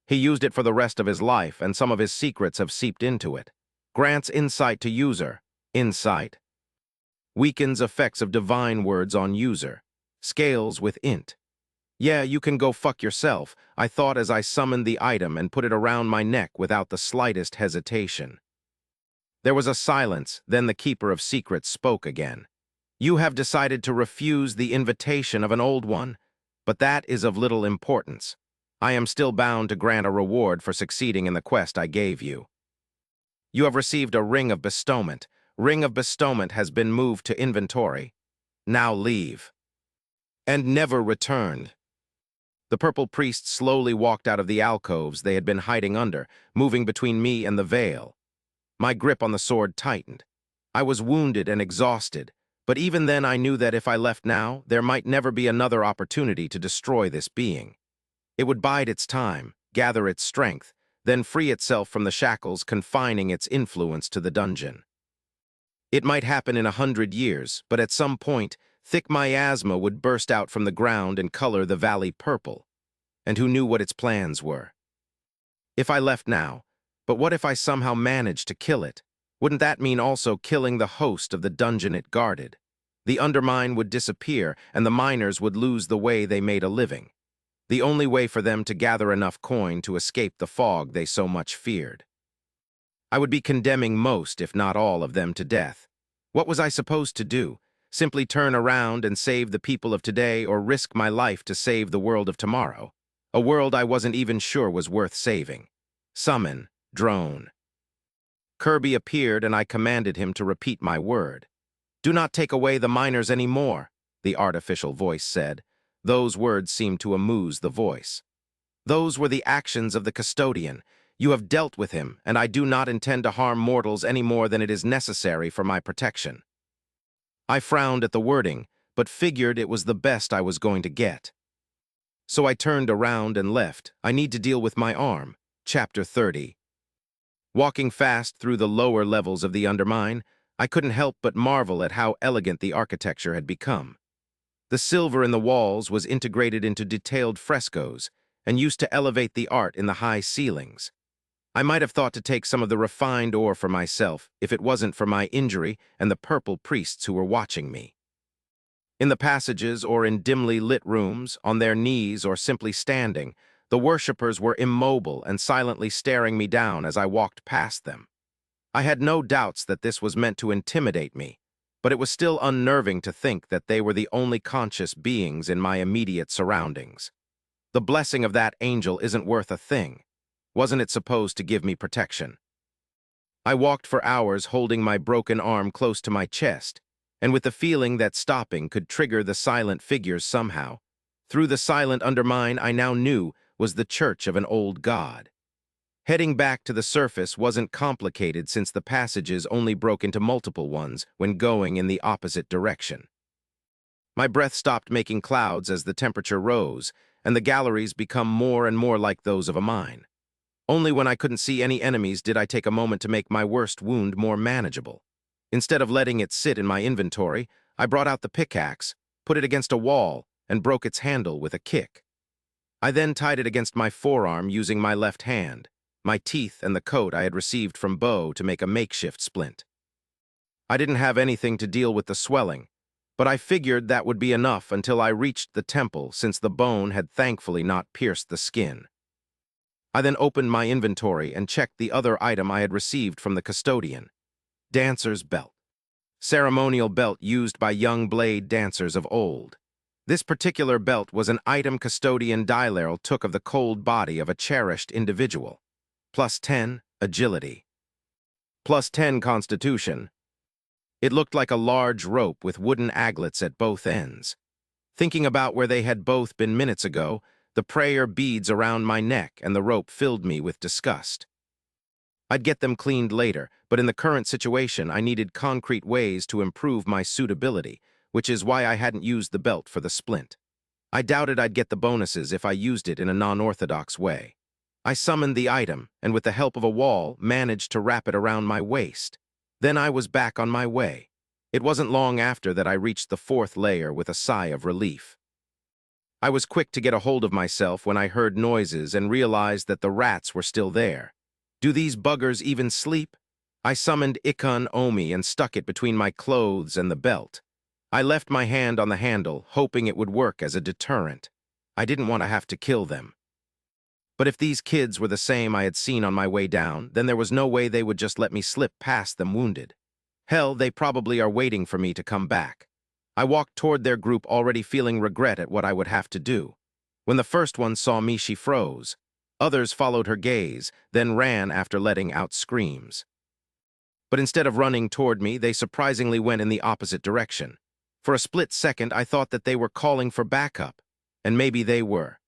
He used it for the rest of his life, and some of his secrets have seeped into it. Grants insight to user. Insight. Weakens effects of divine words on user. Scales with int. Yeah, you can go fuck yourself, I thought as I summoned the item and put it around my neck without the slightest hesitation. There was a silence, then the Keeper of Secrets spoke again. You have decided to refuse the invitation of an old one, but that is of little importance. I am still bound to grant a reward for succeeding in the quest I gave you. You have received a Ring of Bestowment. Ring of Bestowment has been moved to inventory. Now leave. And never return. The purple priests slowly walked out of the alcoves they had been hiding under, moving between me and the veil. My grip on the sword tightened. I was wounded and exhausted, but even then I knew that if I left now, there might never be another opportunity to destroy this being. It would bide its time, gather its strength, then free itself from the shackles confining its influence to the dungeon. It might happen in 100 years, but at some point, thick miasma would burst out from the ground and color the valley purple. And who knew what its plans were? If I left now, but what if I somehow managed to kill it? Wouldn't that mean also killing the host of the dungeon it guarded? The undermine would disappear, and the miners would lose the way they made a living. The only way for them to gather enough coin to escape the fog they so much feared. I would be condemning most, if not all, of them to death. What was I supposed to do? Simply turn around and save the people of today, or risk my life to save the world of tomorrow? A world I wasn't even sure was worth saving. Summon, drone. Kirby appeared, and I commanded him to repeat my word. Do not take away the miners any more, the artificial voice said. Those words seemed to amuse the voice. Those were the actions of the custodian. You have dealt with him, and I do not intend to harm mortals any more than it is necessary for my protection. I frowned at the wording, but figured it was the best I was going to get. So I turned around and left. I need to deal with my arm. Chapter 30. Walking fast through the lower levels of the undermine, I couldn't help but marvel at how elegant the architecture had become. The silver in the walls was integrated into detailed frescoes and used to elevate the art in the high ceilings. I might have thought to take some of the refined ore for myself if it wasn't for my injury and the purple priests who were watching me. In the passages or in dimly lit rooms, on their knees or simply standing, the worshippers were immobile and silently staring me down as I walked past them. I had no doubts that this was meant to intimidate me, but it was still unnerving to think that they were the only conscious beings in my immediate surroundings. The blessing of that angel isn't worth a thing. Wasn't it supposed to give me protection? I walked for hours holding my broken arm close to my chest, and with the feeling that stopping could trigger the silent figures somehow. Through the silent undermine I now knew was the church of an old god. Heading back to the surface wasn't complicated since the passages only broke into multiple ones when going in the opposite direction. My breath stopped making clouds as the temperature rose, and the galleries become more and more like those of a mine. Only when I couldn't see any enemies did I take a moment to make my worst wound more manageable. Instead of letting it sit in my inventory, I brought out the pickaxe, put it against a wall, and broke its handle with a kick. I then tied it against my forearm using my left hand, my teeth and the coat I had received from Bo to make a makeshift splint. I didn't have anything to deal with the swelling, but I figured that would be enough until I reached the temple since the bone had thankfully not pierced the skin. I then opened my inventory and checked the other item I had received from the custodian. Dancer's belt. Ceremonial belt used by young blade dancers of old. This particular belt was an item custodian Dylarl took of the cold body of a cherished individual. +10, agility. +10, constitution. It looked like a large rope with wooden aglets at both ends. Thinking about where they had both been minutes ago, the prayer beads around my neck and the rope filled me with disgust. I'd get them cleaned later, but in the current situation I needed concrete ways to improve my suitability, which is why I hadn't used the belt for the splint. I doubted I'd get the bonuses if I used it in a non-orthodox way. I summoned the item, and with the help of a wall, managed to wrap it around my waist. Then I was back on my way. It wasn't long after that I reached the fourth layer with a sigh of relief. I was quick to get a hold of myself when I heard noises and realized that the rats were still there. Do these buggers even sleep? I summoned Ikon Omi and stuck it between my clothes and the belt. I left my hand on the handle, hoping it would work as a deterrent. I didn't want to have to kill them. But if these kids were the same I had seen on my way down, then there was no way they would just let me slip past them wounded. Hell, they probably are waiting for me to come back. I walked toward their group already feeling regret at what I would have to do. When the first one saw me, she froze. Others followed her gaze, then ran after letting out screams. But instead of running toward me, they surprisingly went in the opposite direction. For a split second, I thought that they were calling for backup, and maybe they were.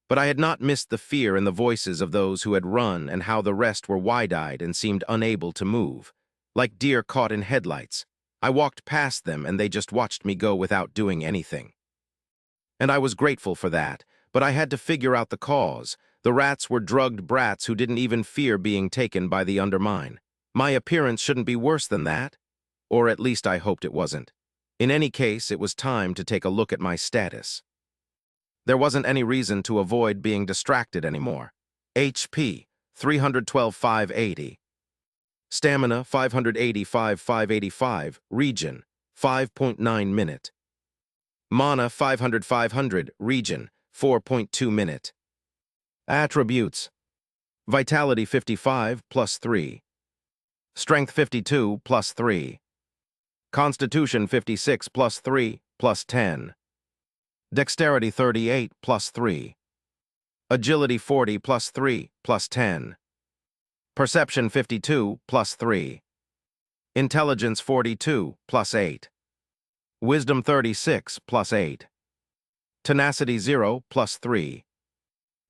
But I had not missed the fear in the voices of those who had run and how the rest were wide-eyed and seemed unable to move. Like deer caught in headlights, I walked past them and they just watched me go without doing anything. And I was grateful for that, but I had to figure out the cause. The rats were drugged brats who didn't even fear being taken by the undermine. My appearance shouldn't be worse than that. Or at least I hoped it wasn't. In any case, it was time to take a look at my status. There wasn't any reason to avoid being distracted anymore. HP, 312,580. Stamina, 585,585. Region, 5.9 minute. Mana, 500,500. Region, 4.2 minute. Attributes. Vitality, 55, +3. Strength, 52, +3. Constitution, 56, +3, +10. Dexterity, 38, +3. Agility, 40, +3, +10. Perception, 52, +3. Intelligence, 42, +8. Wisdom, 36, +8. Tenacity, 0, +3.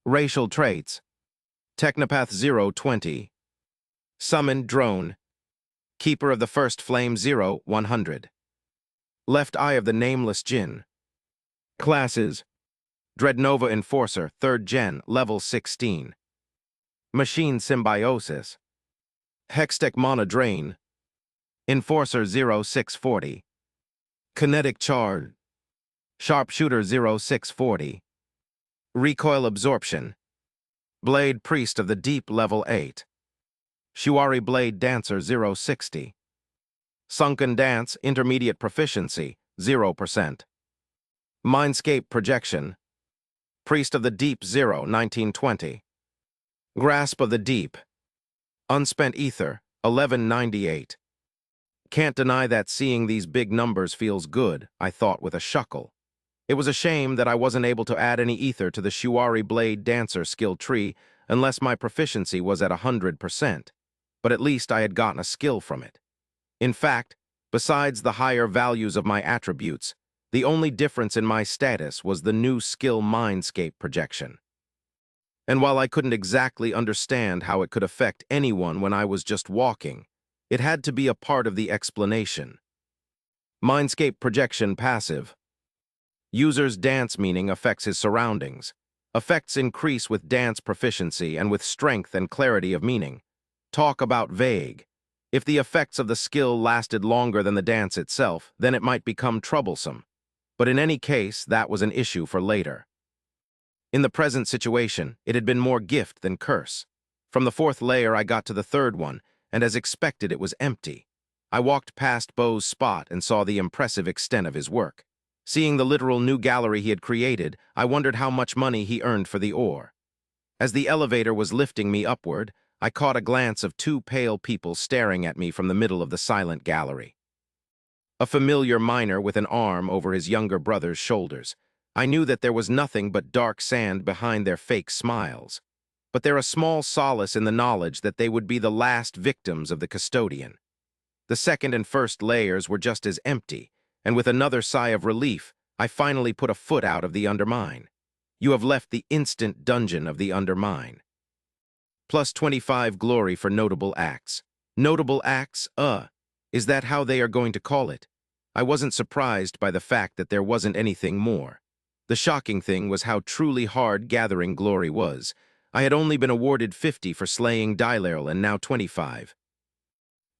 Racial traits. Technopath, 0, 20. Summoned drone. Keeper of the First Flame, 0, 100. Left eye of the Nameless Jinn. Classes. Dreadnova Enforcer, 3rd Gen, Level 16. Machine Symbiosis. Hextech Mana Drain. Enforcer 0640. Kinetic Charge. Sharpshooter 0640. Recoil Absorption. Blade Priest of the Deep, Level 8. Shuari Blade Dancer 060. Sunken Dance, Intermediate Proficiency, 0%. Mindscape Projection. Priest of the Deep 1920. Grasp of the Deep. Unspent Ether, 1198. Can't deny that seeing these big numbers feels good, I thought with a chuckle. It was a shame that I wasn't able to add any ether to the Shuari Blade Dancer skill tree unless my proficiency was at 100%, but at least I had gotten a skill from it. In fact, besides the higher values of my attributes, the only difference in my status was the new skill Mindscape Projection. And while I couldn't exactly understand how it could affect anyone when I was just walking, it had to be a part of the explanation. Mindscape Projection Passive. User's dance meaning affects his surroundings. Effects increase with dance proficiency and with strength and clarity of meaning. Talk about vague. If the effects of the skill lasted longer than the dance itself, then it might become troublesome. But in any case, that was an issue for later. In the present situation, it had been more gift than curse. From the 4th layer, I got to the 3rd one, and as expected, it was empty. I walked past Bo's spot and saw the impressive extent of his work. Seeing the literal new gallery he had created, I wondered how much money he earned for the ore. As the elevator was lifting me upward, I caught a glance of 2 pale people staring at me from the middle of the silent gallery. A familiar miner with an arm over his younger brother's shoulders. I knew that there was nothing but dark sand behind their fake smiles. But there a small solace in the knowledge that they would be the last victims of the custodian. The 2nd and 1st layers were just as empty, and with another sigh of relief, I finally put a foot out of the undermine. You have left the instant dungeon of the undermine. Plus 25 glory for notable acts. Notable acts, is that how they are going to call it? I wasn't surprised by the fact that there wasn't anything more. The shocking thing was how truly hard gathering glory was. I had only been awarded 50 for slaying Dylarl and now 25.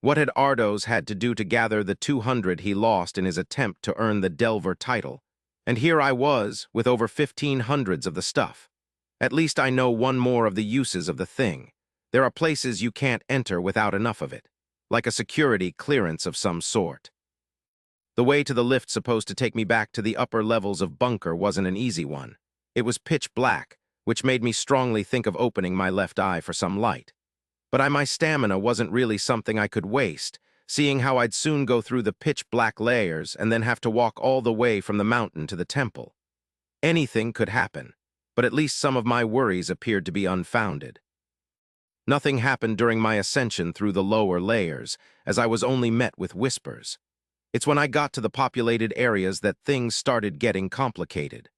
What had Ardos had to do to gather the 200 he lost in his attempt to earn the Delver title? And here I was, with over 1,500 of the stuff. At least I know one more of the uses of the thing. There are places you can't enter without enough of it, like a security clearance of some sort. The way to the lift supposed to take me back to the upper levels of bunker wasn't an easy one. It was pitch black, which made me strongly think of opening my left eye for some light. But my stamina wasn't really something I could waste, seeing how I'd soon go through the pitch-black layers and then have to walk all the way from the mountain to the temple. Anything could happen, but at least some of my worries appeared to be unfounded. Nothing happened during my ascension through the lower layers, as I was only met with whispers. It's when I got to the populated areas that things started getting complicated.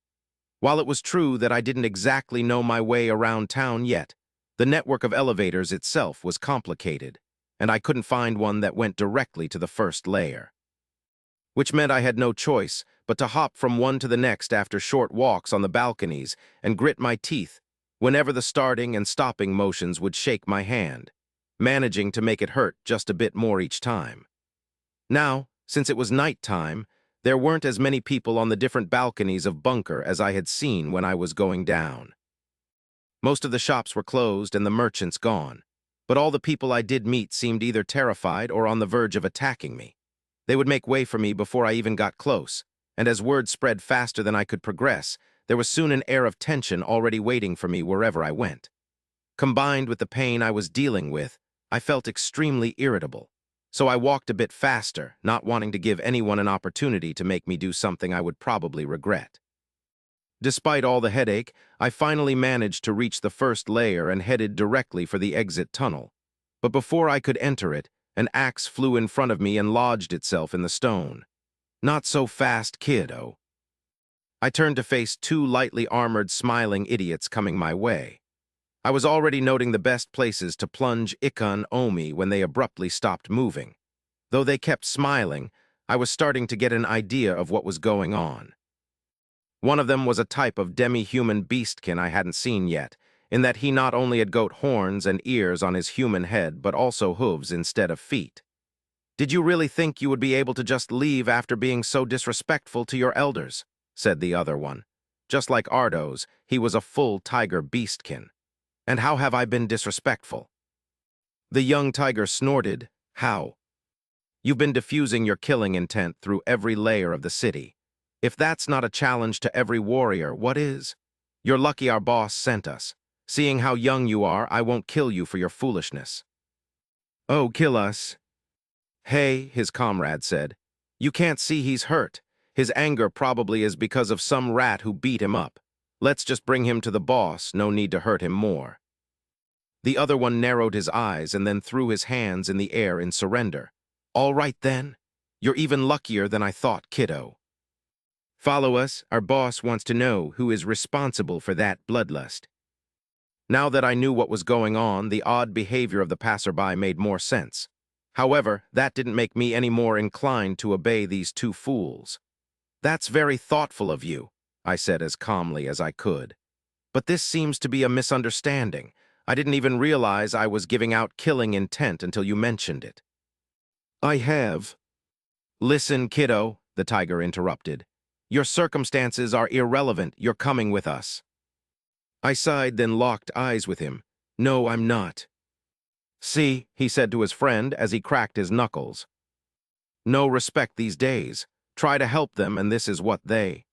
While it was true that I didn't exactly know my way around town yet, the network of elevators itself was complicated, and I couldn't find one that went directly to the 1st layer. Which meant I had no choice but to hop from one to the next after short walks on the balconies and grit my teeth whenever the starting and stopping motions would shake my hand, managing to make it hurt just a bit more each time. Now, since it was nighttime, there weren't as many people on the different balconies of bunker as I had seen when I was going down. Most of the shops were closed and the merchants gone, but all the people I did meet seemed either terrified or on the verge of attacking me. They would make way for me before I even got close, and as word spread faster than I could progress, there was soon an air of tension already waiting for me wherever I went. Combined with the pain I was dealing with, I felt extremely irritable, so I walked a bit faster, not wanting to give anyone an opportunity to make me do something I would probably regret. Despite all the headache, I finally managed to reach the 1st layer and headed directly for the exit tunnel. But before I could enter it, an axe flew in front of me and lodged itself in the stone. Not so fast, kiddo. I turned to face 2 lightly armored, smiling idiots coming my way. I was already noting the best places to plunge Ikon Omi when they abruptly stopped moving. Though they kept smiling, I was starting to get an idea of what was going on. One of them was a type of demi-human beastkin I hadn't seen yet, in that he not only had goat horns and ears on his human head, but also hooves instead of feet. "Did you really think you would be able to just leave after being so disrespectful to your elders?" said the other one. Just like Ardo's, he was a full tiger beastkin. "And how have I been disrespectful?" The young tiger snorted. "How? You've been diffusing your killing intent through every layer of the city. If that's not a challenge to every warrior, what is? You're lucky our boss sent us. Seeing how young you are, I won't kill you for your foolishness." "Oh, kill us." "Hey," his comrade said. "You can't see he's hurt. His anger probably is because of some rat who beat him up. Let's just bring him to the boss, no need to hurt him more." The other one narrowed his eyes and then threw his hands in the air in surrender. "All right then. You're even luckier than I thought, kiddo. Follow us, our boss wants to know who is responsible for that bloodlust." Now that I knew what was going on, the odd behavior of the passerby made more sense. However, that didn't make me any more inclined to obey these two fools. "That's very thoughtful of you," I said as calmly as I could. "But this seems to be a misunderstanding. I didn't even realize I was giving out killing intent until you mentioned it." "I have." "Listen, kiddo," the tiger interrupted. "Your circumstances are irrelevant. You're coming with us." I sighed, then locked eyes with him. "No, I'm not." "See," he said to his friend as he cracked his knuckles. "No respect these days. Try to help them, and this is what they—"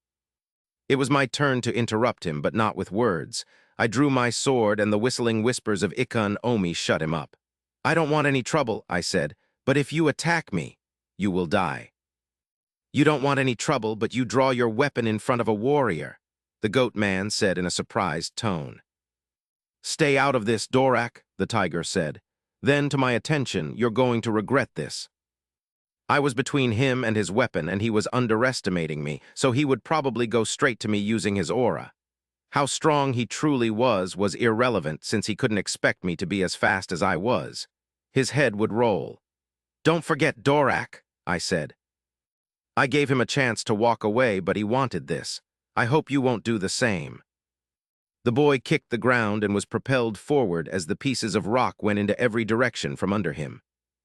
It was my turn to interrupt him, but not with words. I drew my sword, and the whistling whispers of Ika and Omi shut him up. "I don't want any trouble," I said, "but if you attack me, you will die." "You don't want any trouble, but you draw your weapon in front of a warrior," the goat man said in a surprised tone. "Stay out of this, Dorak," the tiger said. Then, to my attention, "You're going to regret this." I was between him and his weapon, and he was underestimating me, so he would probably go straight to me using his aura. How strong he truly was irrelevant, since he couldn't expect me to be as fast as I was. His head would roll. "Don't forget Dorak," I said. I gave him a chance to walk away, but he wanted this. "I hope you won't do the same." The boy kicked the ground and was propelled forward as the pieces of rock went into every direction from under him.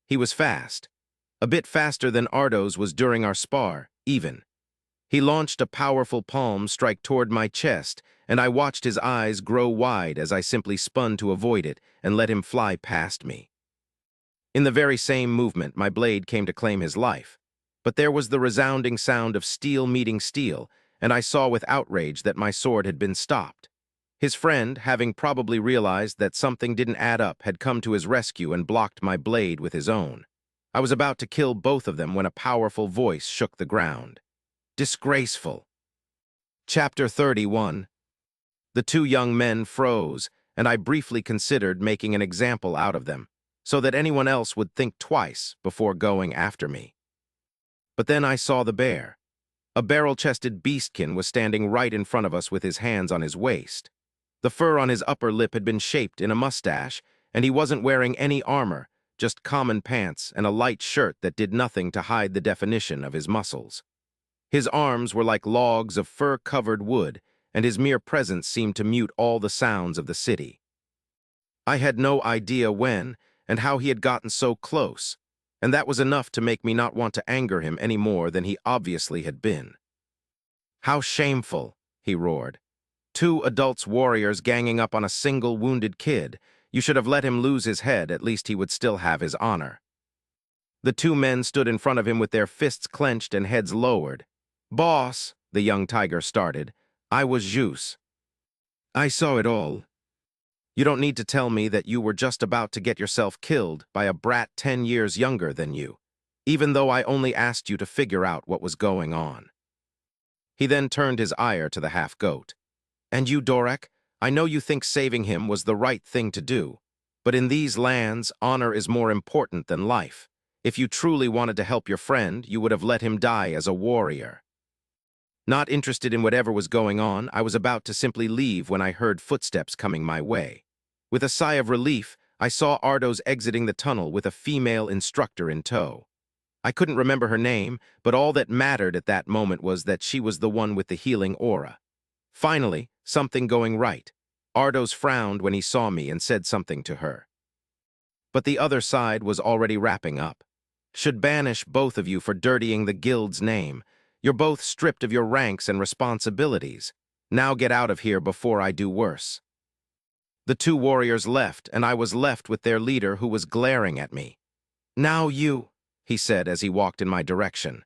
He was fast. A bit faster than Ardo's was during our spar, even. He launched a powerful palm strike toward my chest, and I watched his eyes grow wide as I simply spun to avoid it and let him fly past me. In the very same movement, my blade came to claim his life. But there was the resounding sound of steel meeting steel, and I saw with outrage that my sword had been stopped. His friend, having probably realized that something didn't add up, had come to his rescue and blocked my blade with his own. I was about to kill both of them when a powerful voice shook the ground. "Disgraceful." Chapter 31. The two young men froze, and I briefly considered making an example out of them, so that anyone else would think twice before going after me. But then I saw the bear. A barrel-chested beastkin was standing right in front of us with his hands on his waist. The fur on his upper lip had been shaped in a mustache, and he wasn't wearing any armor, just common pants and a light shirt that did nothing to hide the definition of his muscles. His arms were like logs of fur-covered wood, and his mere presence seemed to mute all the sounds of the city. I had no idea when and how he had gotten so close, and that was enough to make me not want to anger him any more than he obviously had been. "How shameful," he roared. "Two adults warriors ganging up on a single wounded kid. You should have let him lose his head, at least he would still have his honor." The two men stood in front of him with their fists clenched and heads lowered. "Boss," the young tiger started, "I was Zeus." "I saw it all. You don't need to tell me that you were just about to get yourself killed by a brat 10 years younger than you, even though I only asked you to figure out what was going on." He then turned his ire to the half-goat. "And you, Dorak, I know you think saving him was the right thing to do, but in these lands, honor is more important than life. If you truly wanted to help your friend, you would have let him die as a warrior." Not interested in whatever was going on, I was about to simply leave when I heard footsteps coming my way. With a sigh of relief, I saw Ardo's exiting the tunnel with a female instructor in tow. I couldn't remember her name, but all that mattered at that moment was that she was the one with the healing aura. Finally, something going right. Ardos frowned when he saw me and said something to her. But the other side was already wrapping up. Should banish both of you for dirtying the guild's name. You're both stripped of your ranks and responsibilities. Now get out of here before I do worse. The two warriors left, and I was left with their leader who was glaring at me. Now you, he said as he walked in my direction.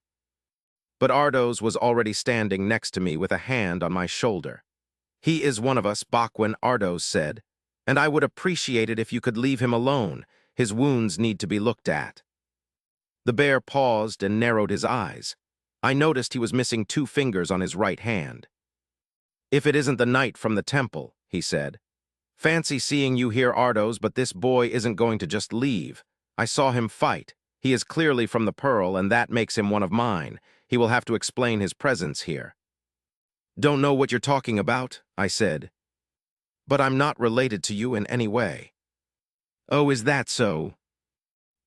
But Ardos was already standing next to me with a hand on my shoulder. He is one of us, Bachwin, Ardos said, and I would appreciate it if you could leave him alone. His wounds need to be looked at. The bear paused and narrowed his eyes. I noticed he was missing 2 fingers on his right hand. If it isn't the knight from the temple, he said. Fancy seeing you here, Ardos, but this boy isn't going to just leave. I saw him fight. He is clearly from the Pearl, and that makes him one of mine. He will have to explain his presence here. Don't know what you're talking about, I said. But I'm not related to you in any way. Oh, is that so?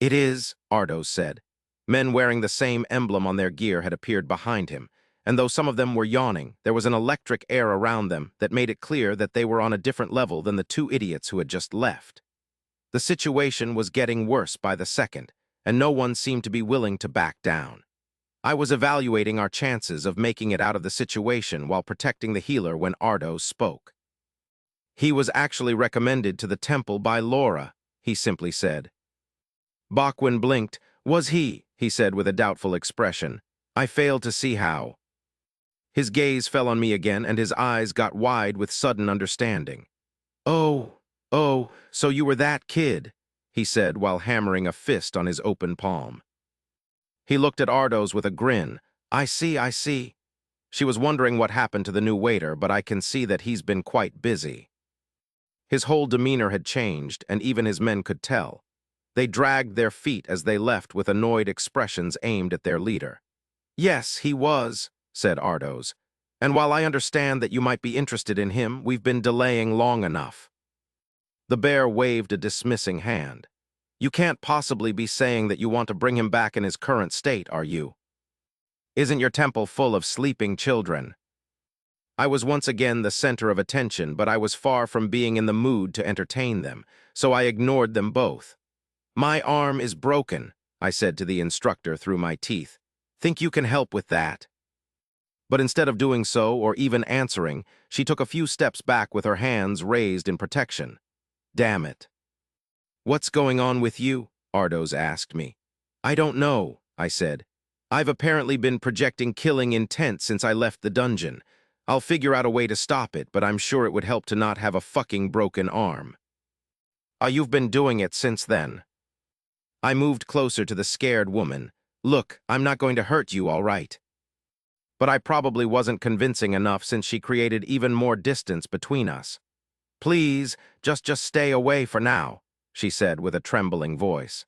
It is, Ardos said. Men wearing the same emblem on their gear had appeared behind him, and though some of them were yawning, there was an electric air around them that made it clear that they were on a different level than the 2 idiots who had just left. The situation was getting worse by the second, and no one seemed to be willing to back down. I was evaluating our chances of making it out of the situation while protecting the healer when Ardos spoke. He was actually recommended to the temple by Laura, he simply said. Bachwin blinked. Was he said with a doubtful expression. I failed to see how. His gaze fell on me again, and his eyes got wide with sudden understanding. Oh, so you were that kid, he said while hammering a fist on his open palm. He looked at Ardos with a grin. I see. She was wondering what happened to the new waiter, but I can see that he's been quite busy. His whole demeanor had changed, and even his men could tell. They dragged their feet as they left with annoyed expressions aimed at their leader. Yes, he was, said Ardos. And while I understand that you might be interested in him, we've been delaying long enough. The bear waved a dismissing hand. You can't possibly be saying that you want to bring him back in his current state, are you? Isn't your temple full of sleeping children? I was once again the center of attention, but I was far from being in the mood to entertain them, so I ignored them both. My arm is broken, I said to the instructor through my teeth. Think you can help with that? But instead of doing so or even answering, she took a few steps back with her hands raised in protection. Damn it. What's going on with you? Ardos asked me. I don't know, I said. I've apparently been projecting killing intent since I left the dungeon. I'll figure out a way to stop it, but I'm sure it would help to not have a fucking broken arm. You've been doing it since then. I moved closer to the scared woman. Look, I'm not going to hurt you, all right? But I probably wasn't convincing enough since she created even more distance between us. Please, just stay away for now, she said with a trembling voice.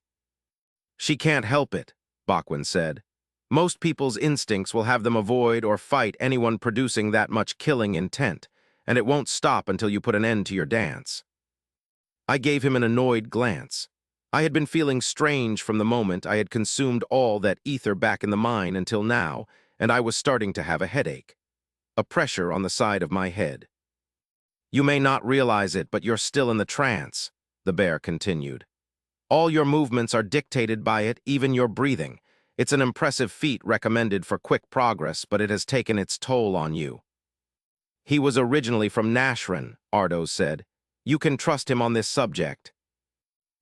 She can't help it, Bachwin said. Most people's instincts will have them avoid or fight anyone producing that much killing intent, and it won't stop until you put an end to your dance. I gave him an annoyed glance. I had been feeling strange from the moment I had consumed all that ether back in the mine until now, and I was starting to have a headache. A pressure on the side of my head. You may not realize it, but you're still in the trance, the bear continued. All your movements are dictated by it, even your breathing. It's an impressive feat recommended for quick progress, but it has taken its toll on you. He was originally from Nashran, Ardos said. You can trust him on this subject.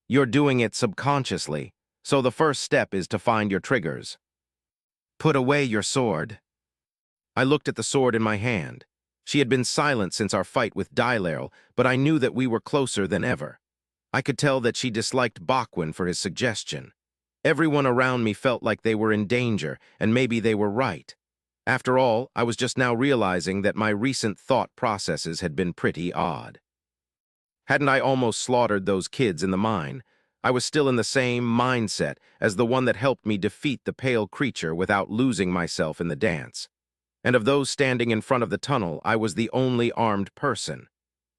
You're doing it subconsciously, so the first step is to find your triggers. Put away your sword. I looked at the sword in my hand. She had been silent since our fight with Dylairl, but I knew that we were closer than ever. I could tell that she disliked Bachwin for his suggestion. Everyone around me felt like they were in danger, and maybe they were right. After all, I was just now realizing that my recent thought processes had been pretty odd. Hadn't I almost slaughtered those kids in the mine? I was still in the same mindset as the one that helped me defeat the pale creature without losing myself in the dance. And of those standing in front of the tunnel, I was the only armed person.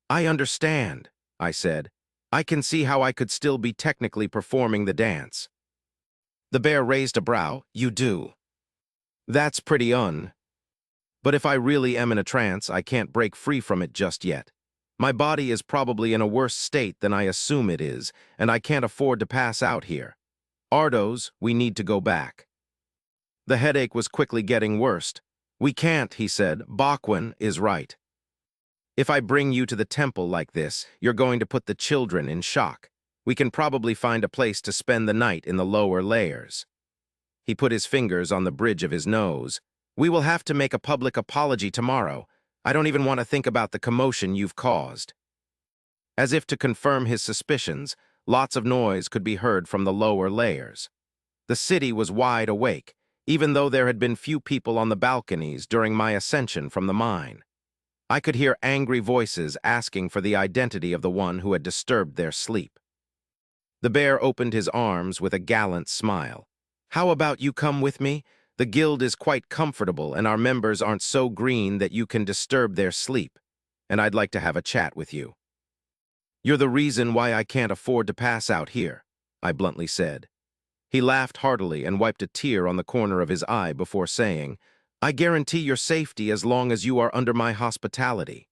I understand, I said. I can see how I could still be technically performing the dance. The bear raised a brow. You do. That's pretty But if I really am in a trance, I can't break free from it just yet. My body is probably in a worse state than I assume it is, and I can't afford to pass out here. Ardos, we need to go back. The headache was quickly getting worse. We can't, he said. Bachwin is right. If I bring you to the temple like this, you're going to put the children in shock. We can probably find a place to spend the night in the lower layers. He put his fingers on the bridge of his nose. We will have to make a public apology tomorrow. I don't even want to think about the commotion you've caused. As if to confirm his suspicions, lots of noise could be heard from the lower layers. The city was wide awake, even though there had been few people on the balconies during my ascension from the mine. I could hear angry voices asking for the identity of the one who had disturbed their sleep. The bear opened his arms with a gallant smile. How about you come with me? The guild is quite comfortable and our members aren't so green that you can disturb their sleep, and I'd like to have a chat with you. You're the reason why I can't afford to pass out here, I bluntly said. He laughed heartily and wiped a tear on the corner of his eye before saying, I guarantee your safety as long as you are under my hospitality.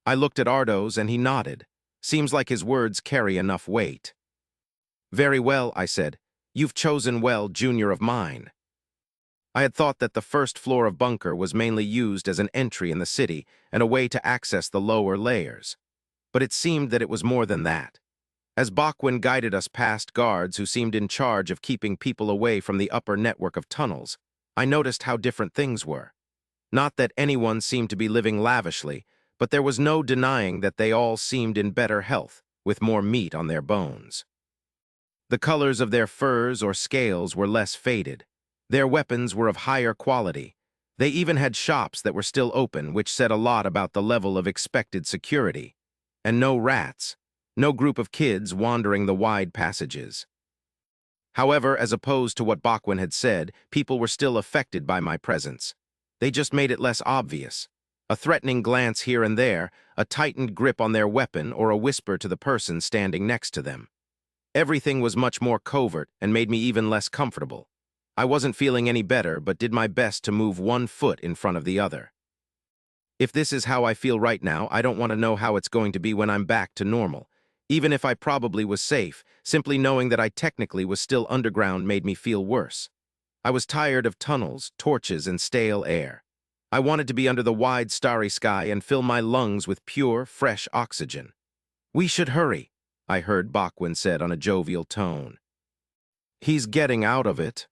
I looked at Ardos and he nodded. Seems like his words carry enough weight. Very well, I said. You've chosen well, junior of mine. I had thought that the first floor of bunker was mainly used as an entry in the city and a way to access the lower layers. But it seemed that it was more than that. As Bachwin guided us past guards who seemed in charge of keeping people away from the upper network of tunnels, I noticed how different things were. Not that anyone seemed to be living lavishly, but there was no denying that they all seemed in better health, with more meat on their bones. The colors of their furs or scales were less faded. Their weapons were of higher quality. They even had shops that were still open, which said a lot about the level of expected security. And no rats, no group of kids wandering the wide passages. However, as opposed to what Bachwin had said, people were still affected by my presence. They just made it less obvious. A threatening glance here and there, a tightened grip on their weapon, or a whisper to the person standing next to them. Everything was much more covert and made me even less comfortable. I wasn't feeling any better, but did my best to move one foot in front of the other. If this is how I feel right now, I don't want to know how it's going to be when I'm back to normal. Even if I probably was safe, simply knowing that I technically was still underground made me feel worse. I was tired of tunnels, torches, and stale air. I wanted to be under the wide, starry sky and fill my lungs with pure, fresh oxygen. We should hurry, I heard Bachwin said on a jovial tone. He's getting out of it.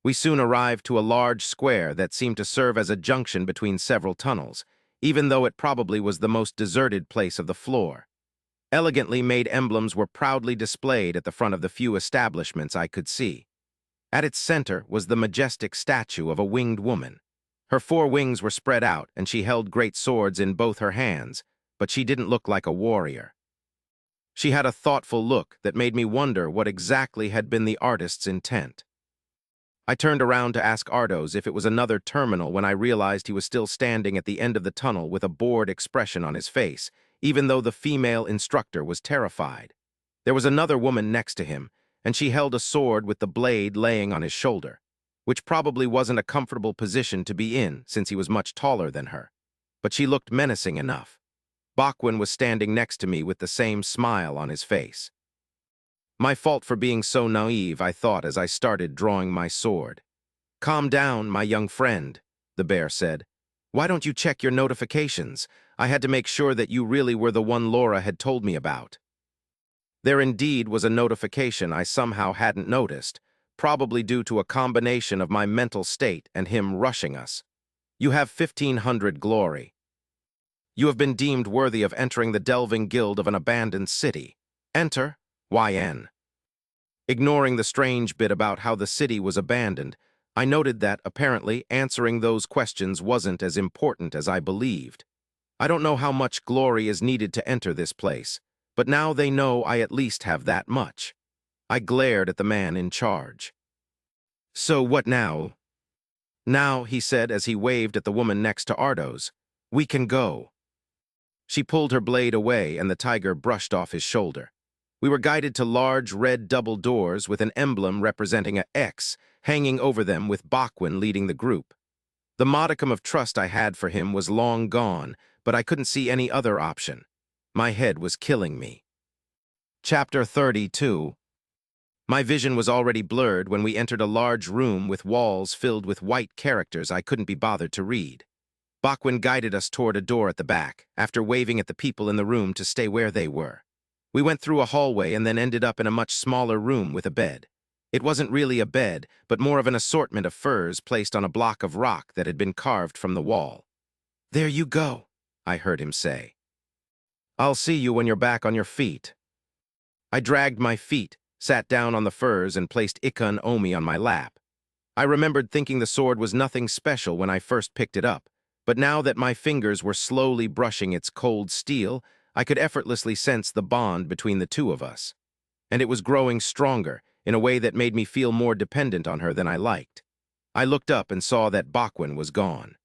We soon arrived to a large square that seemed to serve as a junction between several tunnels, even though it probably was the most deserted place of the floor. Elegantly made emblems were proudly displayed at the front of the few establishments I could see. At its center was the majestic statue of a winged woman. Her 4 wings were spread out, and she held great swords in both her hands, but she didn't look like a warrior. She had a thoughtful look that made me wonder what exactly had been the artist's intent. I turned around to ask Ardos if it was another terminal when I realized he was still standing at the end of the tunnel with a bored expression on his face, even though the female instructor was terrified. There was another woman next to him, and she held a sword with the blade laying on his shoulder, which probably wasn't a comfortable position to be in since he was much taller than her. But she looked menacing enough. Bachwin was standing next to me with the same smile on his face. My fault for being so naive, I thought as I started drawing my sword. Calm down, my young friend, the bear said. Why don't you check your notifications? I had to make sure that you really were the one Laura had told me about. There indeed was a notification I somehow hadn't noticed, probably due to a combination of my mental state and him rushing us. You have 1500 glory. You have been deemed worthy of entering the delving guild of an abandoned city. Enter. YN. Ignoring the strange bit about how the city was abandoned, I noted that, apparently, answering those questions wasn't as important as I believed. I don't know how much glory is needed to enter this place, but now they know I at least have that much. I glared at the man in charge. So what now? Now, he said as he waved at the woman next to Ardos, we can go. She pulled her blade away and the tiger brushed off his shoulder. We were guided to large red double doors with an emblem representing a X hanging over them with Bachwin leading the group. The modicum of trust I had for him was long gone, but I couldn't see any other option. My head was killing me. Chapter 32. My vision was already blurred when we entered a large room with walls filled with white characters I couldn't be bothered to read. Bachwin guided us toward a door at the back, after waving at the people in the room to stay where they were. We went through a hallway and then ended up in a much smaller room with a bed. It wasn't really a bed, but more of an assortment of furs placed on a block of rock that had been carved from the wall. "There you go," I heard him say. "I'll see you when you're back on your feet." I dragged my feet, sat down on the furs, and placed Ikon Omi on my lap. I remembered thinking the sword was nothing special when I first picked it up, but now that my fingers were slowly brushing its cold steel, I could effortlessly sense the bond between the two of us. And it was growing stronger, in a way that made me feel more dependent on her than I liked. I looked up and saw that Bachwin was gone.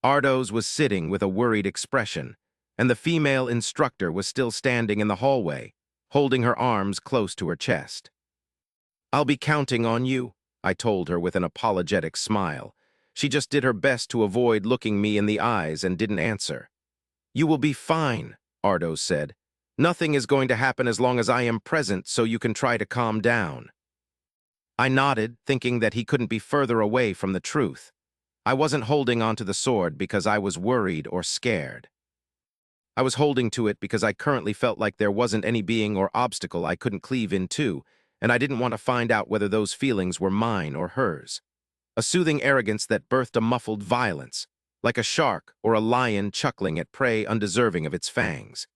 Ardos was sitting with a worried expression, and the female instructor was still standing in the hallway, holding her arms close to her chest. "I'll be counting on you," I told her with an apologetic smile. She just did her best to avoid looking me in the eyes and didn't answer. "You will be fine," Ardos said. "Nothing is going to happen as long as I am present, so you can try to calm down." I nodded, thinking that he couldn't be further away from the truth. I wasn't holding onto the sword because I was worried or scared. I was holding to it because I currently felt like there wasn't any being or obstacle I couldn't cleave into, and I didn't want to find out whether those feelings were mine or hers. A soothing arrogance that birthed a muffled violence, like a shark or a lion chuckling at prey undeserving of its fangs.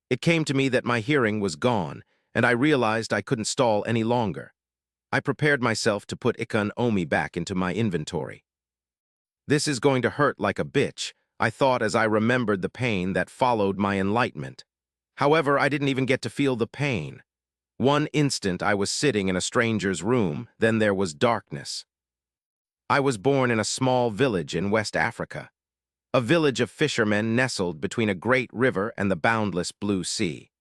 It came to me that my hearing was gone, and I realized I couldn't stall any longer. I prepared myself to put Ikon Omi back into my inventory. "This is going to hurt like a bitch," I thought as I remembered the pain that followed my enlightenment. However, I didn't even get to feel the pain. One instant I was sitting in a stranger's room, then there was darkness. I was born in a small village in West Africa, a village of fishermen nestled between a great river and the boundless blue sea.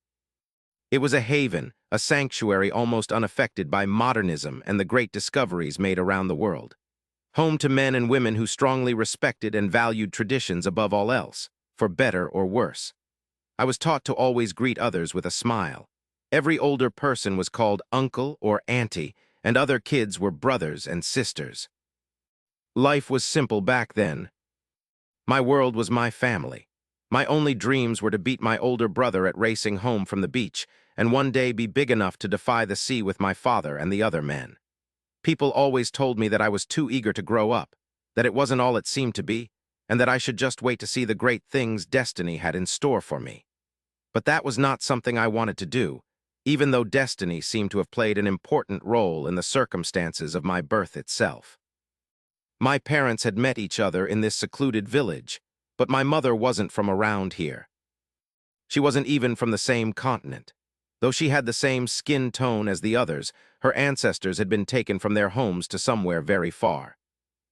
It was a haven, a sanctuary almost unaffected by modernism and the great discoveries made around the world. Home to men and women who strongly respected and valued traditions above all else, for better or worse. I was taught to always greet others with a smile. Every older person was called uncle or auntie, and other kids were brothers and sisters. Life was simple back then. My world was my family. My only dreams were to beat my older brother at racing home from the beach, and one day be big enough to defy the sea with my father and the other men. People always told me that I was too eager to grow up, that it wasn't all it seemed to be, and that I should just wait to see the great things destiny had in store for me. But that was not something I wanted to do, even though destiny seemed to have played an important role in the circumstances of my birth itself. My parents had met each other in this secluded village, but my mother wasn't from around here. She wasn't even from the same continent. Though she had the same skin tone as the others, her ancestors had been taken from their homes to somewhere very far.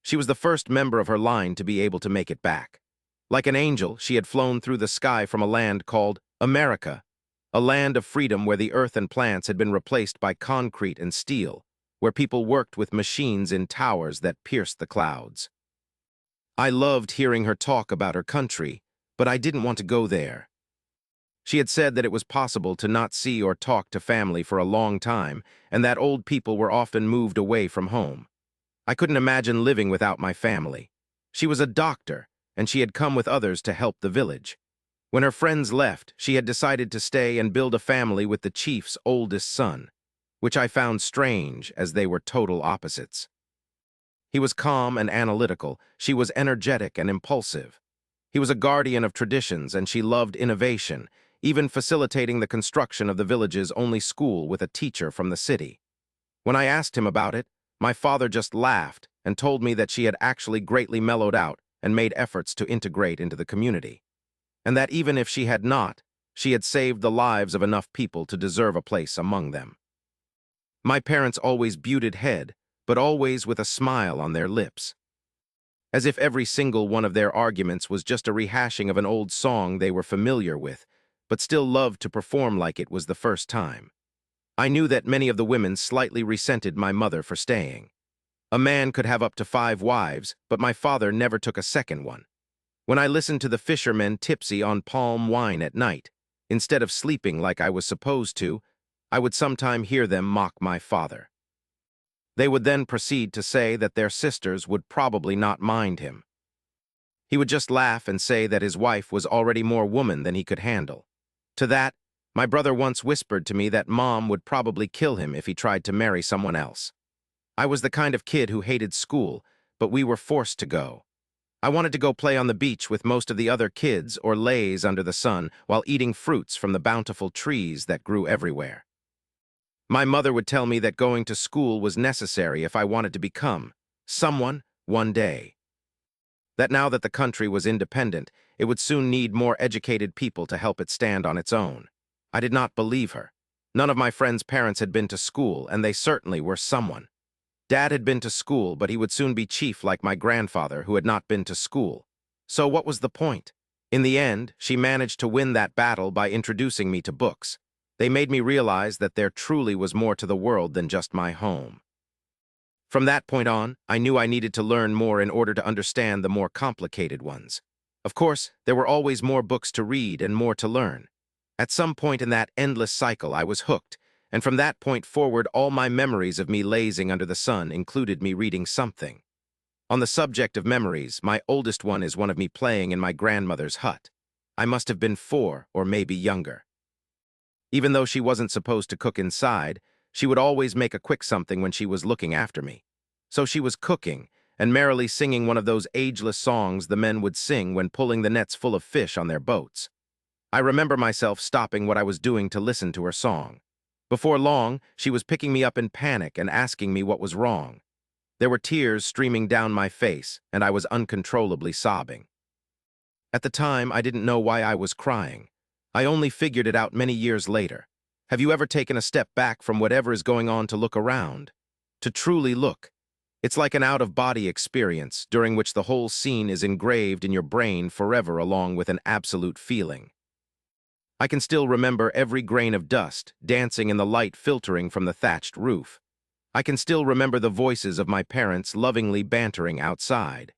She was the first member of her line to be able to make it back. Like an angel, she had flown through the sky from a land called America, a land of freedom where the earth and plants had been replaced by concrete and steel, where people worked with machines in towers that pierced the clouds. I loved hearing her talk about her country, but I didn't want to go there. She had said that it was possible to not see or talk to family for a long time, and that old people were often moved away from home. I couldn't imagine living without my family. She was a doctor, and she had come with others to help the village. When her friends left, she had decided to stay and build a family with the chief's oldest son, which I found strange as they were total opposites. He was calm and analytical, she was energetic and impulsive. He was a guardian of traditions, and she loved innovation, even facilitating the construction of the village's only school with a teacher from the city. When I asked him about it, my father just laughed and told me that she had actually greatly mellowed out and made efforts to integrate into the community, and that even if she had not, she had saved the lives of enough people to deserve a place among them. My parents always butted head, but always with a smile on their lips, as if every single one of their arguments was just a rehashing of an old song they were familiar with, but still loved to perform like it was the first time. I knew that many of the women slightly resented my mother for staying. A man could have up to 5 wives, but my father never took a second one. When I listened to the fishermen tipsy on palm wine at night, instead of sleeping like I was supposed to, I would sometime hear them mock my father. They would then proceed to say that their sisters would probably not mind him. He would just laugh and say that his wife was already more woman than he could handle. To that, my brother once whispered to me that Mom would probably kill him if he tried to marry someone else. I was the kind of kid who hated school, but we were forced to go. I wanted to go play on the beach with most of the other kids or laze under the sun while eating fruits from the bountiful trees that grew everywhere. My mother would tell me that going to school was necessary if I wanted to become someone one day. That now that the country was independent, it would soon need more educated people to help it stand on its own. I did not believe her. None of my friends' parents had been to school, and they certainly were someone. Dad had been to school, but he would soon be chief like my grandfather, who had not been to school. So what was the point? In the end, she managed to win that battle by introducing me to books. They made me realize that there truly was more to the world than just my home. From that point on, I knew I needed to learn more in order to understand the more complicated ones. Of course, there were always more books to read and more to learn. At some point in that endless cycle, I was hooked, and from that point forward, all my memories of me lazing under the sun included me reading something. On the subject of memories, my oldest one is one of me playing in my grandmother's hut. I must have been 4 or maybe younger. Even though she wasn't supposed to cook inside, she would always make a quick something when she was looking after me. So she was cooking and merrily singing one of those ageless songs the men would sing when pulling the nets full of fish on their boats. I remember myself stopping what I was doing to listen to her song. Before long, she was picking me up in panic and asking me what was wrong. There were tears streaming down my face, and I was uncontrollably sobbing. At the time, I didn't know why I was crying. I only figured it out many years later. Have you ever taken a step back from whatever is going on to look around? To truly look. It's like an out-of-body experience, during which the whole scene is engraved in your brain forever along with an absolute feeling. I can still remember every grain of dust dancing in the light filtering from the thatched roof. I can still remember the voices of my parents lovingly bantering outside.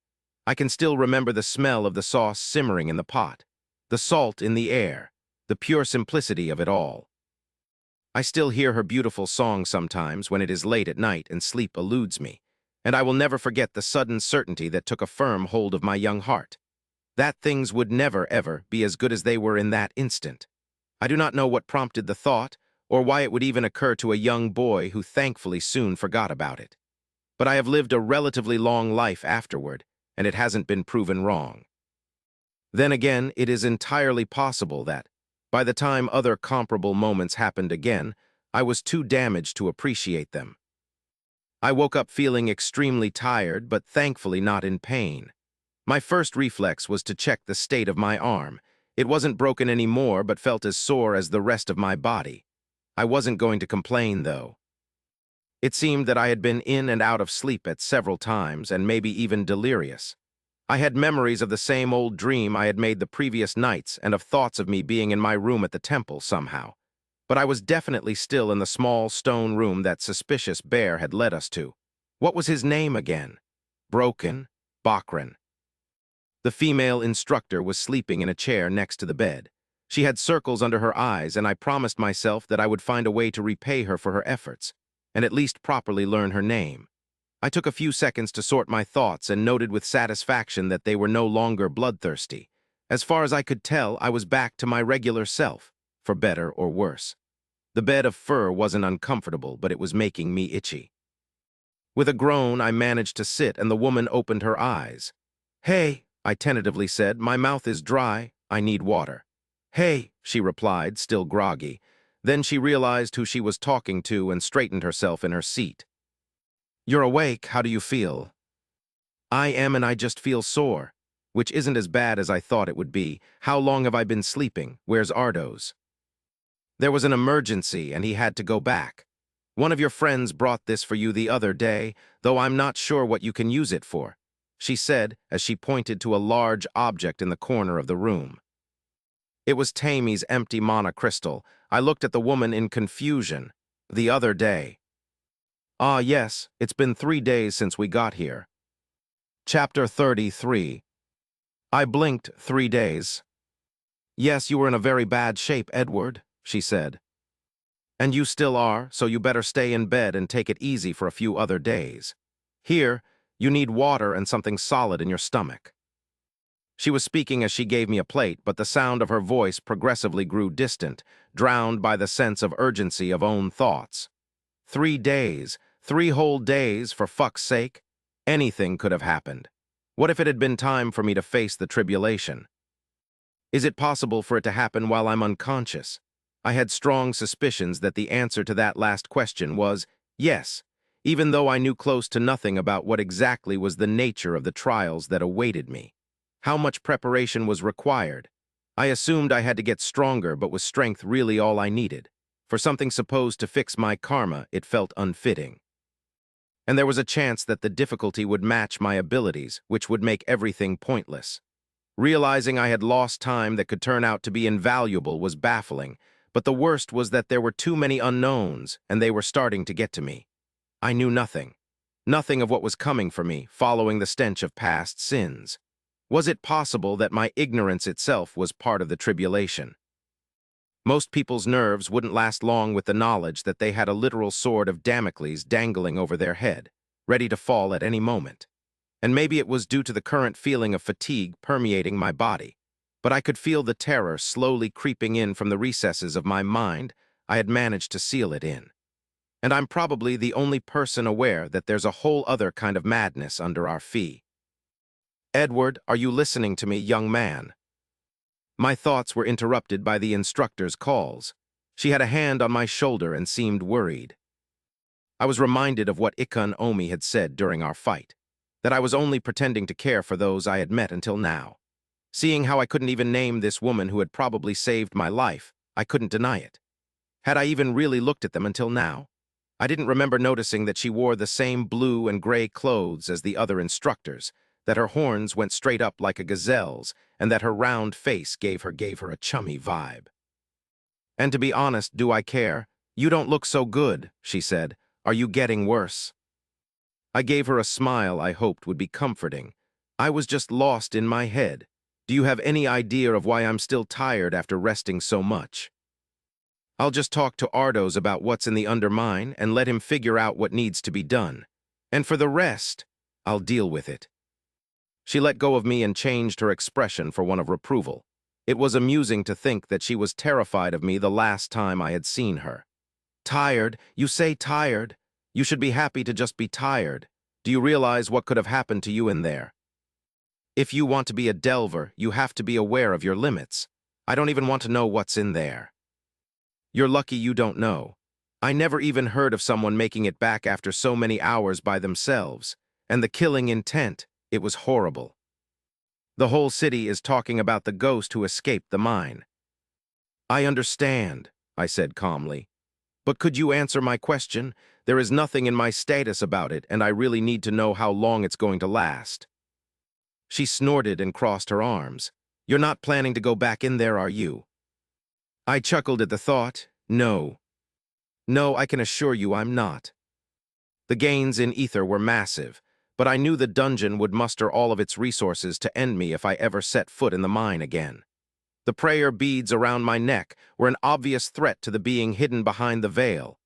I can still remember the smell of the sauce simmering in the pot, the salt in the air, the pure simplicity of it all. I still hear her beautiful song sometimes when it is late at night and sleep eludes me, and I will never forget the sudden certainty that took a firm hold of my young heart. That things would never, ever be as good as they were in that instant. I do not know what prompted the thought, or why it would even occur to a young boy who thankfully soon forgot about it. But I have lived a relatively long life afterward, and it hasn't been proven wrong. Then again, it is entirely possible that, by the time other comparable moments happened again, I was too damaged to appreciate them. I woke up feeling extremely tired, but thankfully not in pain. My first reflex was to check the state of my arm. It wasn't broken anymore, but felt as sore as the rest of my body. I wasn't going to complain, though. It seemed that I had been in and out of sleep at several times, and maybe even delirious. I had memories of the same old dream I had made the previous nights and of thoughts of me being in my room at the temple somehow. But I was definitely still in the small stone room that suspicious bear had led us to. What was his name again? Broken? Bakran. The female instructor was sleeping in a chair next to the bed. She had circles under her eyes, and I promised myself that I would find a way to repay her for her efforts, and at least properly learn her name. I took a few seconds to sort my thoughts and noted with satisfaction that they were no longer bloodthirsty. As far as I could tell, I was back to my regular self, for better or worse. The bed of fur wasn't uncomfortable, but it was making me itchy. With a groan, I managed to sit, and the woman opened her eyes. "Hey," I tentatively said, "my mouth is dry, I need water." "Hey," she replied, still groggy. Then she realized who she was talking to and straightened herself in her seat. "You're awake, how do you feel?" "I am, and I just feel sore," which isn't as bad as I thought it would be. "How long have I been sleeping? Where's Ardos?" "There was an emergency, and he had to go back. One of your friends brought this for you the other day, though I'm not sure what you can use it for," she said as she pointed to a large object in the corner of the room. It was Tammy's empty mana crystal. I looked at the woman in confusion. The other day. Ah, yes, it's been 3 days since we got here. Chapter 33. I blinked 3 days. Yes, you were in a very bad shape, Edward, she said. And you still are, so you better stay in bed and take it easy for a few other days. Here, you need water and something solid in your stomach. She was speaking as she gave me a plate, but the sound of her voice progressively grew distant, drowned by the sense of urgency of own thoughts. 3 days, 3 whole days, for fuck's sake. Anything could have happened. What if it had been time for me to face the tribulation? Is it possible for it to happen while I'm unconscious? I had strong suspicions that the answer to that last question was yes, even though I knew close to nothing about what exactly was the nature of the trials that awaited me. How much preparation was required? I assumed I had to get stronger, but was strength really all I needed? For something supposed to fix my karma, it felt unfitting. And there was a chance that the difficulty would match my abilities, which would make everything pointless. Realizing I had lost time that could turn out to be invaluable was baffling, but the worst was that there were too many unknowns, and they were starting to get to me. I knew nothing. Nothing of what was coming for me, following the stench of past sins. Was it possible that my ignorance itself was part of the tribulation? Most people's nerves wouldn't last long with the knowledge that they had a literal sword of Damocles dangling over their head, ready to fall at any moment. And maybe it was due to the current feeling of fatigue permeating my body, but I could feel the terror slowly creeping in from the recesses of my mind. I had managed to seal it in. And I'm probably the only person aware that there's a whole other kind of madness under our feet. Edward, are you listening to me, young man? My thoughts were interrupted by the instructor's calls. She had a hand on my shoulder and seemed worried. I was reminded of what Ikun Omi had said during our fight, that I was only pretending to care for those I had met until now. Seeing how I couldn't even name this woman who had probably saved my life, I couldn't deny it. Had I even really looked at them until now? I didn't remember noticing that she wore the same blue and gray clothes as the other instructors, that her horns went straight up like a gazelle's, and that her round face gave her a chummy vibe. And to be honest, do I care? You don't look so good, she said. Are you getting worse? I gave her a smile I hoped would be comforting. I was just lost in my head. Do you have any idea of why I'm still tired after resting so much? I'll just talk to Ardos about what's in the undermine and let him figure out what needs to be done. And for the rest, I'll deal with it. She let go of me and changed her expression for one of reproval. It was amusing to think that she was terrified of me the last time I had seen her. Tired? You say tired? You should be happy to just be tired. Do you realize what could have happened to you in there? If you want to be a delver, you have to be aware of your limits. I don't even want to know what's in there. You're lucky you don't know. I never even heard of someone making it back after so many hours by themselves. And the killing intent, it was horrible. The whole city is talking about the ghost who escaped the mine. I understand, I said calmly. But could you answer my question? There is nothing in my status about it, and I really need to know how long it's going to last. She snorted and crossed her arms. You're not planning to go back in there, are you? I chuckled at the thought. No. No, I can assure you I'm not. The gains in ether were massive, but I knew the dungeon would muster all of its resources to end me if I ever set foot in the mine again. The prayer beads around my neck were an obvious threat to the being hidden behind the veil.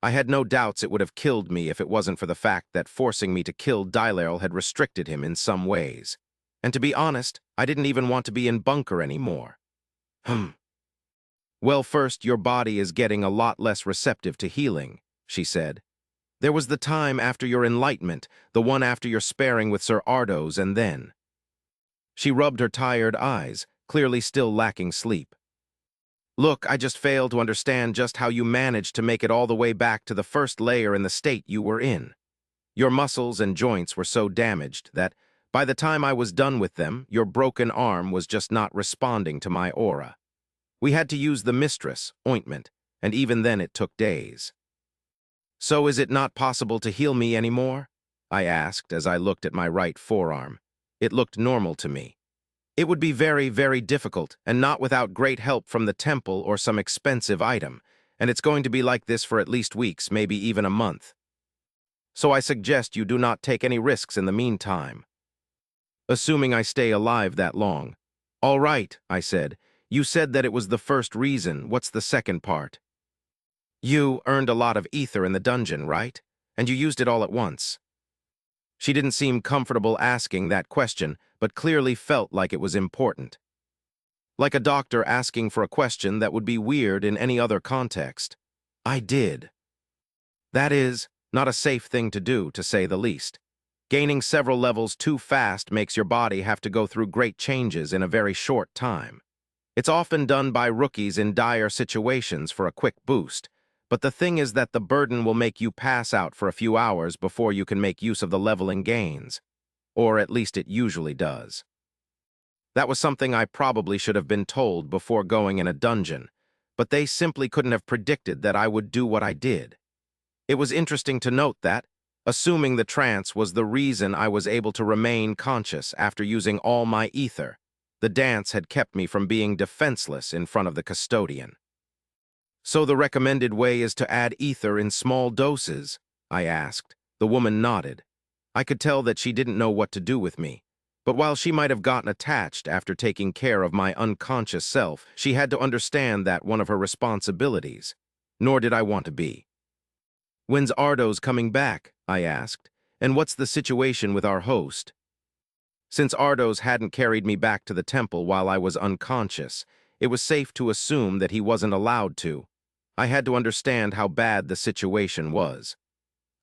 I had no doubts it would have killed me if it wasn't for the fact that forcing me to kill Dylairl had restricted him in some ways. And to be honest, I didn't even want to be in bunker anymore. Well, first, your body is getting a lot less receptive to healing, she said. There was the time after your enlightenment, the one after your sparring with Sir Ardos, and then. She rubbed her tired eyes, clearly still lacking sleep. Look, I just fail to understand just how you managed to make it all the way back to the first layer in the state you were in. Your muscles and joints were so damaged that, by the time I was done with them, your broken arm was just not responding to my aura. We had to use the mistress, ointment, and even then it took days. So is it not possible to heal me anymore? I asked as I looked at my right forearm. It looked normal to me. It would be very, very difficult, and not without great help from the temple or some expensive item, and it's going to be like this for at least weeks, maybe even a month. So I suggest you do not take any risks in the meantime. Assuming I stay alive that long. All right, I said. You said that it was the first reason. What's the second part? You earned a lot of ether in the dungeon, right? And you used it all at once. She didn't seem comfortable asking that question, but clearly felt like it was important. Like a doctor asking for a question that would be weird in any other context. I did. That is, not a safe thing to do, to say the least. Gaining several levels too fast makes your body have to go through great changes in a very short time. It's often done by rookies in dire situations for a quick boost, but the thing is that the burden will make you pass out for a few hours before you can make use of the leveling gains. Or at least it usually does. That was something I probably should have been told before going in a dungeon, but they simply couldn't have predicted that I would do what I did. It was interesting to note that, assuming the trance was the reason I was able to remain conscious after using all my ether, the dance had kept me from being defenseless in front of the custodian. So the recommended way is to add ether in small doses? I asked. The woman nodded. I could tell that she didn't know what to do with me. But while she might have gotten attached after taking care of my unconscious self, she had to understand that one of her responsibilities. Nor did I want to be. When's Ardo's coming back? I asked. And what's the situation with our host? Since Ardo's hadn't carried me back to the temple while I was unconscious, it was safe to assume that he wasn't allowed to. I had to understand how bad the situation was.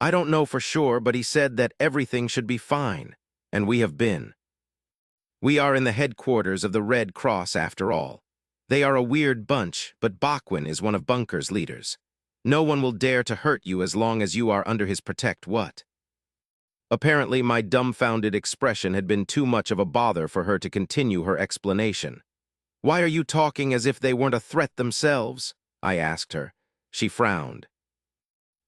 I don't know for sure, but he said that everything should be fine, and we have been. We are in the headquarters of the Red Cross after all. They are a weird bunch, but Bachwin is one of Bunker's leaders. No one will dare to hurt you as long as you are under his protect what? Apparently, my dumbfounded expression had been too much of a bother for her to continue her explanation. Why are you talking as if they weren't a threat themselves? I asked her. She frowned.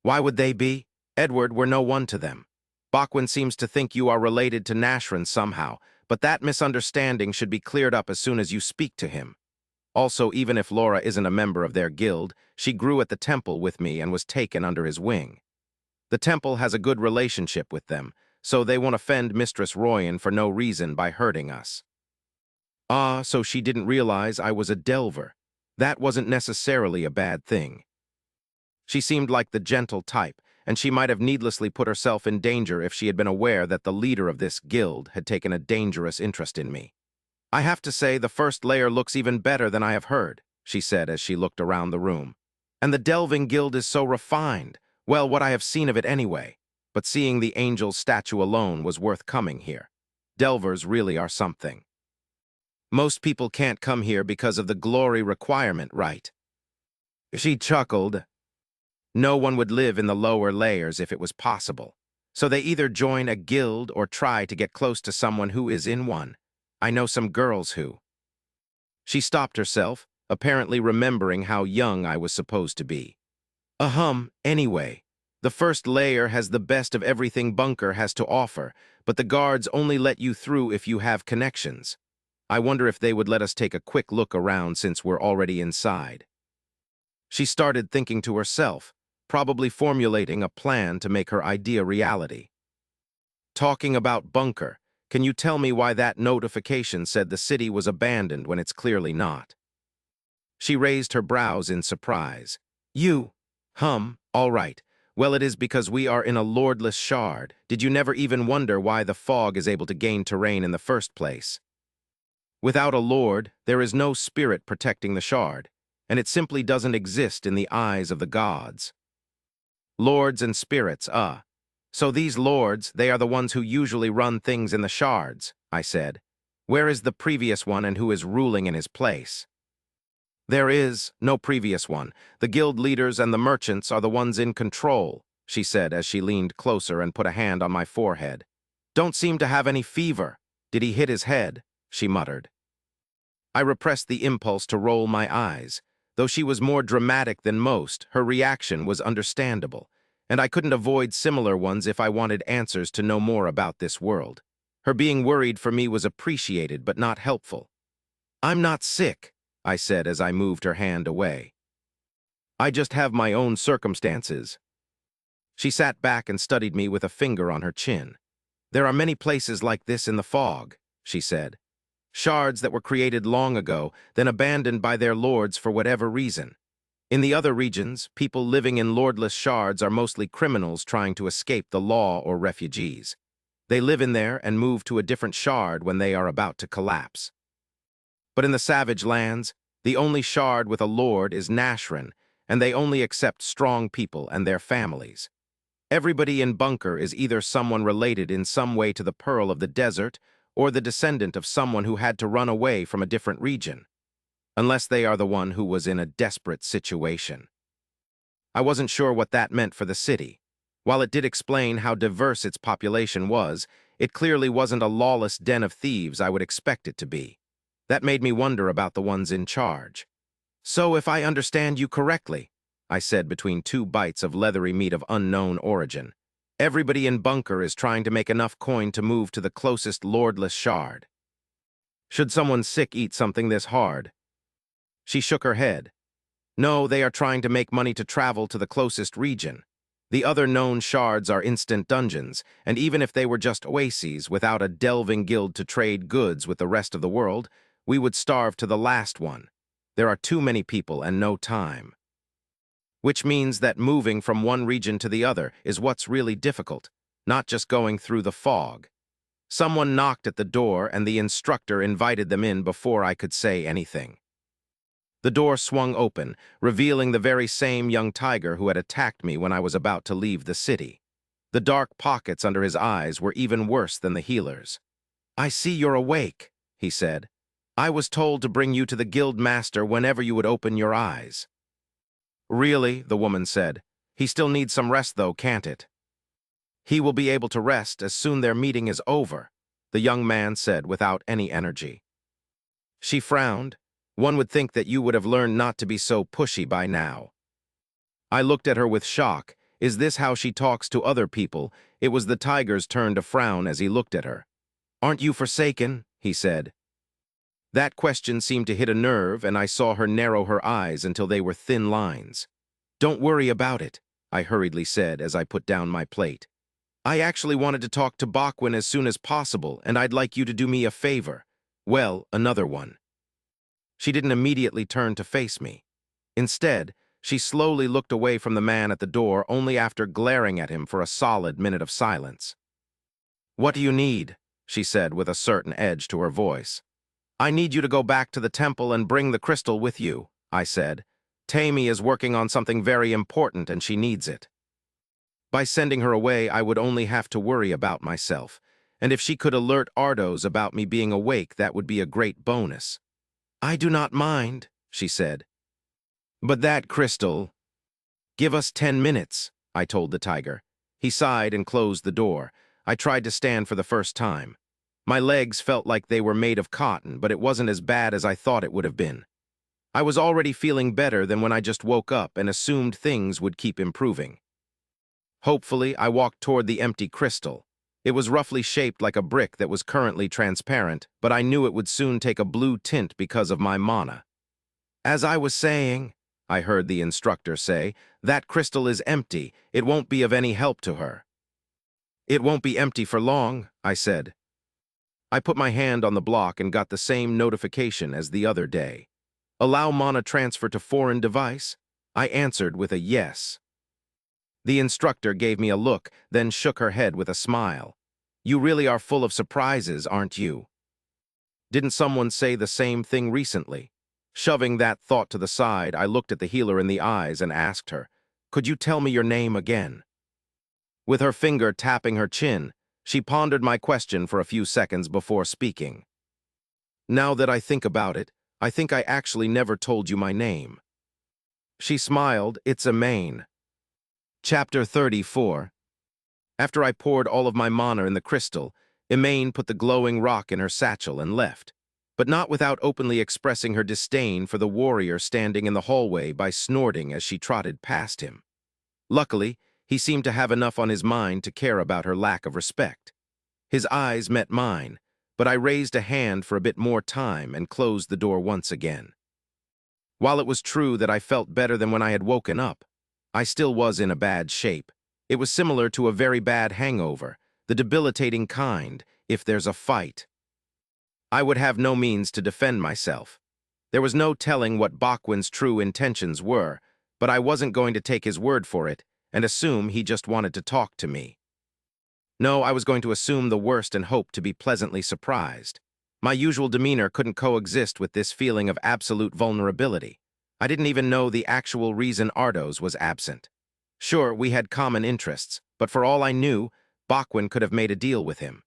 Why would they be? Edward, we're no one to them. Bachwin seems to think you are related to Nashran somehow, but that misunderstanding should be cleared up as soon as you speak to him. Also, even if Laura isn't a member of their guild, she grew at the temple with me and was taken under his wing. The temple has a good relationship with them, so they won't offend Mistress Royan for no reason by hurting us. Ah, so she didn't realize I was a Delver. That wasn't necessarily a bad thing. She seemed like the gentle type, and she might have needlessly put herself in danger if she had been aware that the leader of this guild had taken a dangerous interest in me. I have to say the first layer looks even better than I have heard, she said as she looked around the room. And the Delving Guild is so refined. Well, what I have seen of it anyway. But seeing the angel's statue alone was worth coming here. Delvers really are something. Most people can't come here because of the glory requirement, right? She chuckled. No one would live in the lower layers if it was possible. So they either join a guild or try to get close to someone who is in one. I know some girls who. She stopped herself, apparently remembering how young I was supposed to be. Anyway. The first layer has the best of everything Bunker has to offer, but the guards only let you through if you have connections. I wonder if they would let us take a quick look around since we're already inside. She started thinking to herself, probably formulating a plan to make her idea reality. Talking about Bunker, can you tell me why that notification said the city was abandoned when it's clearly not? She raised her brows in surprise. All right. Well, it is because we are in a lordless shard. Did you never even wonder why the fog is able to gain terrain in the first place? Without a lord, there is no spirit protecting the shard, and it simply doesn't exist in the eyes of the gods. Lords and spirits, So these lords, they are the ones who usually run things in the shards, I said. Where is the previous one and who is ruling in his place? There is no previous one. The guild leaders and the merchants are the ones in control, she said as she leaned closer and put a hand on my forehead. Don't seem to have any fever. Did he hit his head? She muttered. I repressed the impulse to roll my eyes. Though she was more dramatic than most, her reaction was understandable, and I couldn't avoid similar ones if I wanted answers to know more about this world. Her being worried for me was appreciated but not helpful. "I'm not sick," I said as I moved her hand away. "I just have my own circumstances." She sat back and studied me with a finger on her chin. "There are many places like this in the fog," she said. "Shards that were created long ago, then abandoned by their lords for whatever reason. In the other regions, people living in lordless shards are mostly criminals trying to escape the law or refugees. They live in there and move to a different shard when they are about to collapse. But in the savage lands, the only shard with a lord is Nashran, and they only accept strong people and their families. Everybody in Bunker is either someone related in some way to the Pearl of the Desert or the descendant of someone who had to run away from a different region, unless they are the one who was in a desperate situation." I wasn't sure what that meant for the city. While it did explain how diverse its population was, it clearly wasn't a lawless den of thieves I would expect it to be. That made me wonder about the ones in charge. "So if I understand you correctly," I said between two bites of leathery meat of unknown origin, "everybody in Bunker is trying to make enough coin to move to the closest lordless shard. Should someone sick eat something this hard?" She shook her head. "No, they are trying to make money to travel to the closest region. The other known shards are instant dungeons, and even if they were just oases without a delving guild to trade goods with the rest of the world, we would starve to the last one. There are too many people and no time. Which means that moving from one region to the other is what's really difficult, not just going through the fog." Someone knocked at the door and the instructor invited them in before I could say anything. The door swung open, revealing the very same young tiger who had attacked me when I was about to leave the city. The dark pockets under his eyes were even worse than the healer's. "I see you're awake," he said. "I was told to bring you to the guild master whenever you would open your eyes." "Really?" the woman said. "He still needs some rest though, can't it?" "He will be able to rest as soon their meeting is over," the young man said without any energy. She frowned. "One would think that you would have learned not to be so pushy by now." I looked at her with shock. Is this how she talks to other people? It was the tiger's turn to frown as he looked at her. "Aren't you forsaken?" he said. That question seemed to hit a nerve, and I saw her narrow her eyes until they were thin lines. "Don't worry about it," I hurriedly said as I put down my plate. "I actually wanted to talk to Bachwin as soon as possible, and I'd like you to do me a favor. Well, another one." She didn't immediately turn to face me. Instead, she slowly looked away from the man at the door only after glaring at him for a solid minute of silence. "What do you need?" she said with a certain edge to her voice. "I need you to go back to the temple and bring the crystal with you," I said. "Tammy is working on something very important and she needs it." By sending her away, I would only have to worry about myself, and if she could alert Ardos about me being awake, that would be a great bonus. "I do not mind," she said. "But that crystal—" "Give us 10 minutes, I told the tiger. He sighed and closed the door. I tried to stand for the first time. My legs felt like they were made of cotton, but it wasn't as bad as I thought it would have been. I was already feeling better than when I just woke up and assumed things would keep improving. Hopefully, I walked toward the empty crystal. It was roughly shaped like a brick that was currently transparent, but I knew it would soon take a blue tint because of my mana. "As I was saying," I heard the instructor say, "that crystal is empty. It won't be of any help to her." "It won't be empty for long," I said. I put my hand on the block and got the same notification as the other day. "Allow mana transfer to foreign device?" I answered with a yes. The instructor gave me a look, then shook her head with a smile. "You really are full of surprises, aren't you?" Didn't someone say the same thing recently? Shoving that thought to the side, I looked at the healer in the eyes and asked her, "Could you tell me your name again?" With her finger tapping her chin, she pondered my question for a few seconds before speaking. "Now that I think about it, I think I actually never told you my name." She smiled. "It's Emain." Chapter 34. After I poured all of my mana in the crystal, Emain put the glowing rock in her satchel and left, but not without openly expressing her disdain for the warrior standing in the hallway by snorting as she trotted past him. Luckily, he seemed to have enough on his mind to care about her lack of respect. His eyes met mine, but I raised a hand for a bit more time and closed the door once again. While it was true that I felt better than when I had woken up, I still was in a bad shape. It was similar to a very bad hangover, the debilitating kind, if there's a fight. I would have no means to defend myself. There was no telling what Bachwin's true intentions were, but I wasn't going to take his word for it and assume he just wanted to talk to me. No, I was going to assume the worst and hope to be pleasantly surprised. My usual demeanor couldn't coexist with this feeling of absolute vulnerability. I didn't even know the actual reason Ardos was absent. Sure, we had common interests, but for all I knew, Bachwin could have made a deal with him.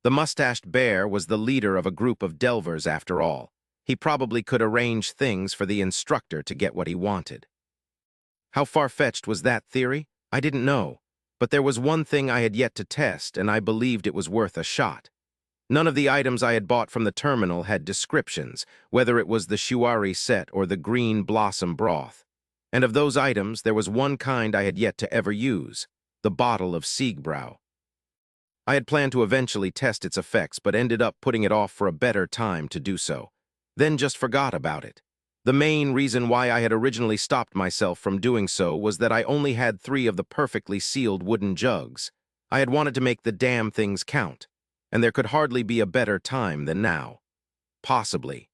The mustached bear was the leader of a group of delvers after all. He probably could arrange things for the instructor to get what he wanted. How far-fetched was that theory? I didn't know. But there was one thing I had yet to test, and I believed it was worth a shot. None of the items I had bought from the terminal had descriptions, whether it was the Shuari set or the green blossom broth. And of those items, there was one kind I had yet to ever use, the bottle of Siegbräu. I had planned to eventually test its effects, but ended up putting it off for a better time to do so. Then just forgot about it. The main reason why I had originally stopped myself from doing so was that I only had 3 of the perfectly sealed wooden jugs. I had wanted to make the damn things count, and there could hardly be a better time than now. Possibly.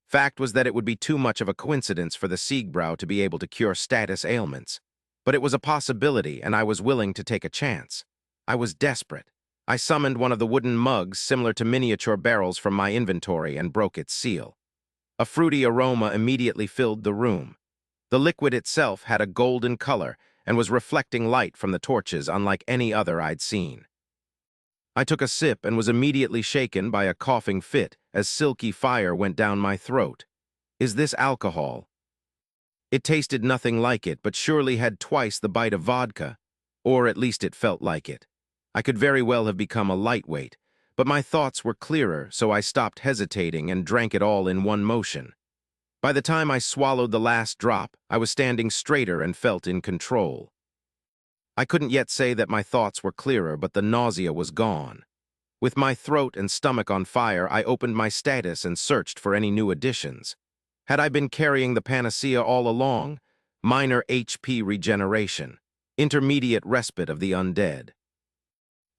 Fact was that it would be too much of a coincidence for the Siegbräu to be able to cure status ailments. But it was a possibility, and I was willing to take a chance. I was desperate. I summoned one of the wooden mugs similar to miniature barrels from my inventory and broke its seal. A fruity aroma immediately filled the room. The liquid itself had a golden color and was reflecting light from the torches unlike any other I'd seen. I took a sip and was immediately shaken by a coughing fit as silky fire went down my throat. Is this alcohol? It tasted nothing like it, but surely had twice the bite of vodka, or at least it felt like it. I could very well have become a lightweight, but my thoughts were clearer, so I stopped hesitating and drank it all in one motion. By the time I swallowed the last drop, I was standing straighter and felt in control. I couldn't yet say that my thoughts were clearer, but the nausea was gone. With my throat and stomach on fire, I opened my status and searched for any new additions. Had I been carrying the panacea all along? Minor HP regeneration. Intermediate respite of the undead.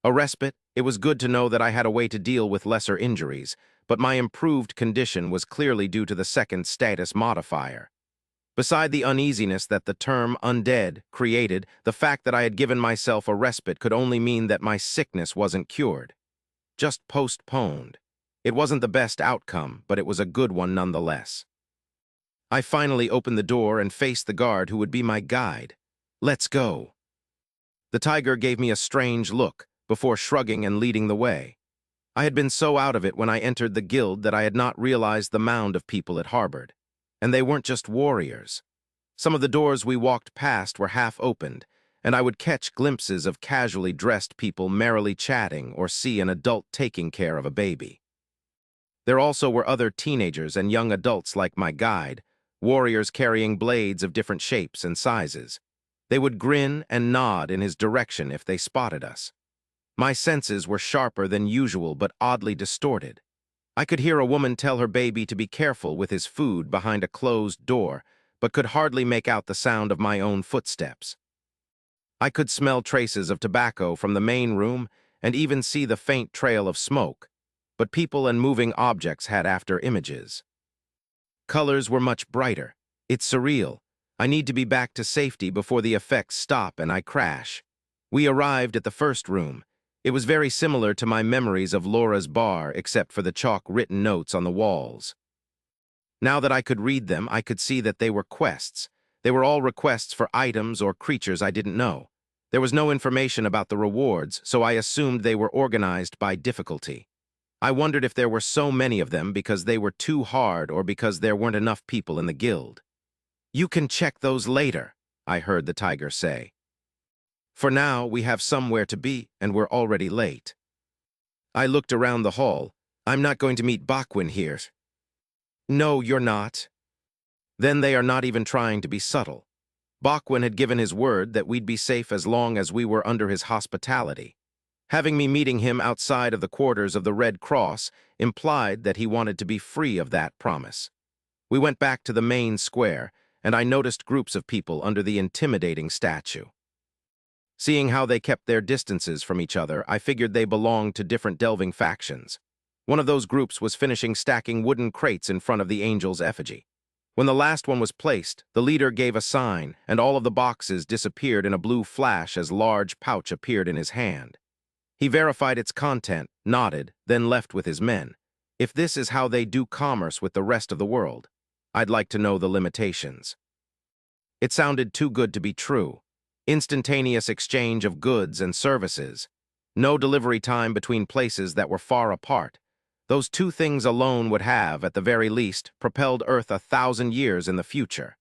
A respite, it was good to know that I had a way to deal with lesser injuries, but my improved condition was clearly due to the second status modifier. Beside the uneasiness that the term undead created, the fact that I had given myself a respite could only mean that my sickness wasn't cured. Just postponed. It wasn't the best outcome, but it was a good one nonetheless. I finally opened the door and faced the guard who would be my guide. Let's go. The tiger gave me a strange look before shrugging and leading the way. I had been so out of it when I entered the guild that I had not realized the mound of people it harbored. And they weren't just warriors. Some of the doors we walked past were half opened, and I would catch glimpses of casually dressed people merrily chatting or see an adult taking care of a baby. There also were other teenagers and young adults like my guide, warriors carrying blades of different shapes and sizes. They would grin and nod in his direction if they spotted us. My senses were sharper than usual but oddly distorted. I could hear a woman tell her baby to be careful with his food behind a closed door, but could hardly make out the sound of my own footsteps. I could smell traces of tobacco from the main room and even see the faint trail of smoke, but people and moving objects had after images. Colors were much brighter. It's surreal. I need to be back to safety before the effects stop and I crash. We arrived at the first room. It was very similar to my memories of Laura's bar, except for the chalk-written notes on the walls. Now that I could read them, I could see that they were quests. They were all requests for items or creatures I didn't know. There was no information about the rewards, so I assumed they were organized by difficulty. I wondered if there were so many of them because they were too hard or because there weren't enough people in the guild. "You can check those later," I heard the tiger say. "For now, we have somewhere to be, and we're already late." I looked around the hall. "I'm not going to meet Bachwin here." "No, you're not." Then they are not even trying to be subtle. Bachwin had given his word that we'd be safe as long as we were under his hospitality. Having me meeting him outside of the quarters of the Red Cross implied that he wanted to be free of that promise. We went back to the main square, and I noticed groups of people under the intimidating statue. Seeing how they kept their distances from each other, I figured they belonged to different delving factions. One of those groups was finishing stacking wooden crates in front of the angel's effigy. When the last one was placed, the leader gave a sign, and all of the boxes disappeared in a blue flash as a large pouch appeared in his hand. He verified its content, nodded, then left with his men. If this is how they do commerce with the rest of the world, I'd like to know the limitations. It sounded too good to be true. Instantaneous exchange of goods and services. No delivery time between places that were far apart. Those two things alone would have, at the very least, propelled Earth 1,000 years in the future.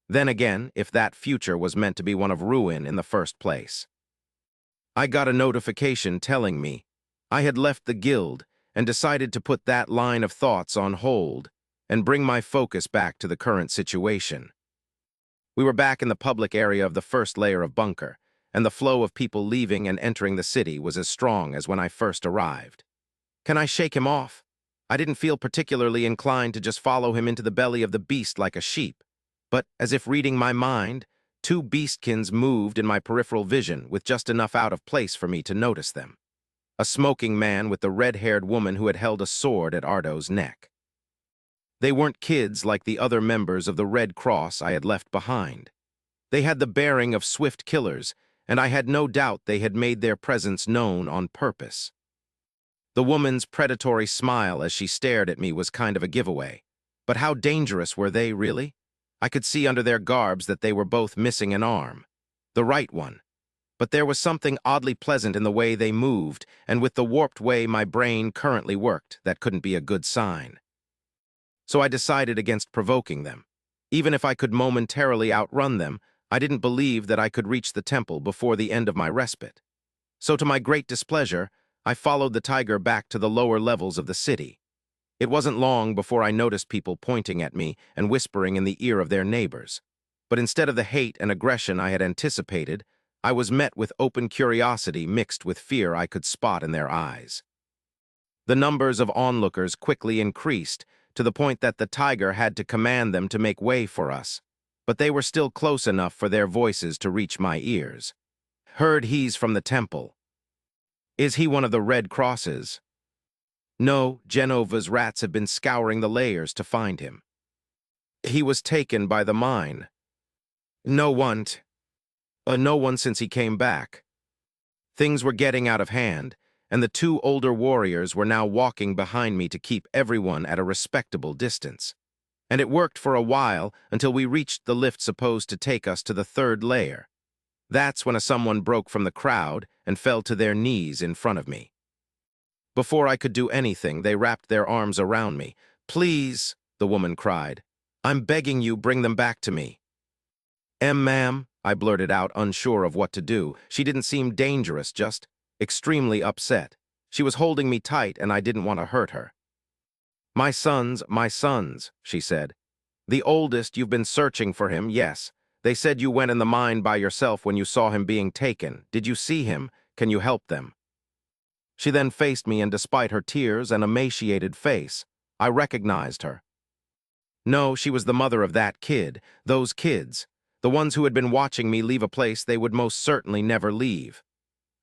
Then again, if that future was meant to be one of ruin in the first place. I got a notification telling me I had left the guild and decided to put that line of thoughts on hold and bring my focus back to the current situation. We were back in the public area of the first layer of bunker, and the flow of people leaving and entering the city was as strong as when I first arrived. Can I shake him off? I didn't feel particularly inclined to just follow him into the belly of the beast like a sheep, but, as if reading my mind, two beastkins moved in my peripheral vision with just enough out of place for me to notice them. A smoking man with the red-haired woman who had held a sword at Ardo's neck. They weren't kids like the other members of the Red Cross I had left behind. They had the bearing of swift killers, and I had no doubt they had made their presence known on purpose. The woman's predatory smile as she stared at me was kind of a giveaway. But how dangerous were they, really? I could see under their garbs that they were both missing an arm. The right one. But there was something oddly pleasant in the way they moved, and with the warped way my brain currently worked, that couldn't be a good sign. So I decided against provoking them. Even if I could momentarily outrun them, I didn't believe that I could reach the temple before the end of my respite. So to my great displeasure, I followed the tiger back to the lower levels of the city. It wasn't long before I noticed people pointing at me and whispering in the ear of their neighbors. But instead of the hate and aggression I had anticipated, I was met with open curiosity mixed with fear I could spot in their eyes. The numbers of onlookers quickly increased, to the point that the tiger had to command them to make way for us. But they were still close enough for their voices to reach my ears. Heard he's from the temple. Is he one of the Red Crosses? No, Genova's rats have been scouring the layers to find him. He was taken by the mine. No one since he came back. Things were getting out of hand, and the two older warriors were now walking behind me to keep everyone at a respectable distance. And it worked for a while until we reached the lift supposed to take us to the third layer. That's when someone broke from the crowd and fell to their knees in front of me. Before I could do anything, they wrapped their arms around me. Please, the woman cried. I'm begging you, bring them back to me. Ma'am, I blurted out, unsure of what to do. She didn't seem dangerous, just extremely upset. She was holding me tight, and I didn't want to hurt her. My sons, she said. The oldest, you've been searching for him, yes. They said you went in the mine by yourself when you saw him being taken. Did you see him? Can you help them? She then faced me, and despite her tears and emaciated face, I recognized her. No, she was the mother of that kid, those kids, the ones who had been watching me leave a place they would most certainly never leave.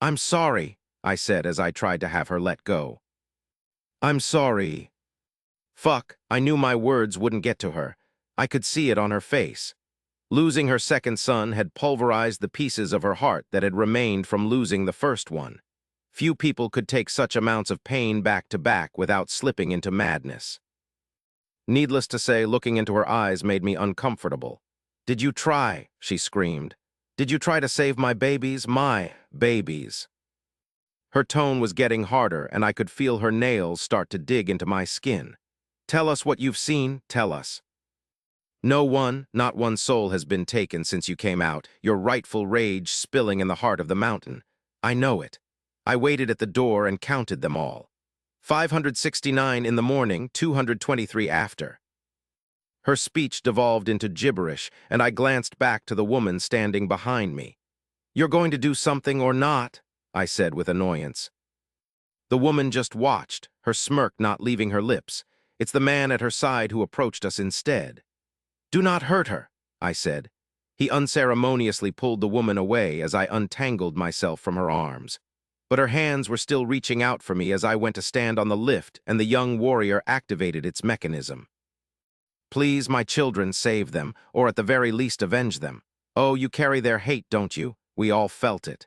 I'm sorry, I said as I tried to have her let go. I'm sorry. Fuck, I knew my words wouldn't get to her. I could see it on her face. Losing her second son had pulverized the pieces of her heart that had remained from losing the first one. Few people could take such amounts of pain back to back without slipping into madness. Needless to say, looking into her eyes made me uncomfortable. Did you try? She screamed. Did you try to save my babies? My babies. Her tone was getting harder, and I could feel her nails start to dig into my skin. Tell us what you've seen, tell us. Not one soul has been taken since you came out, your rightful rage spilling in the heart of the mountain. I know it. I waited at the door and counted them all. 569 in the morning, 223 after. Her speech devolved into gibberish, and I glanced back to the woman standing behind me. You're going to do something or not? I said with annoyance. The woman just watched, her smirk not leaving her lips. It's the man at her side who approached us instead. "Do not hurt her," I said. He unceremoniously pulled the woman away as I untangled myself from her arms. But her hands were still reaching out for me as I went to stand on the lift and the young warrior activated its mechanism. "Please, my children, save them, or at the very least avenge them. Oh, you carry their hate, don't you?" We all felt it.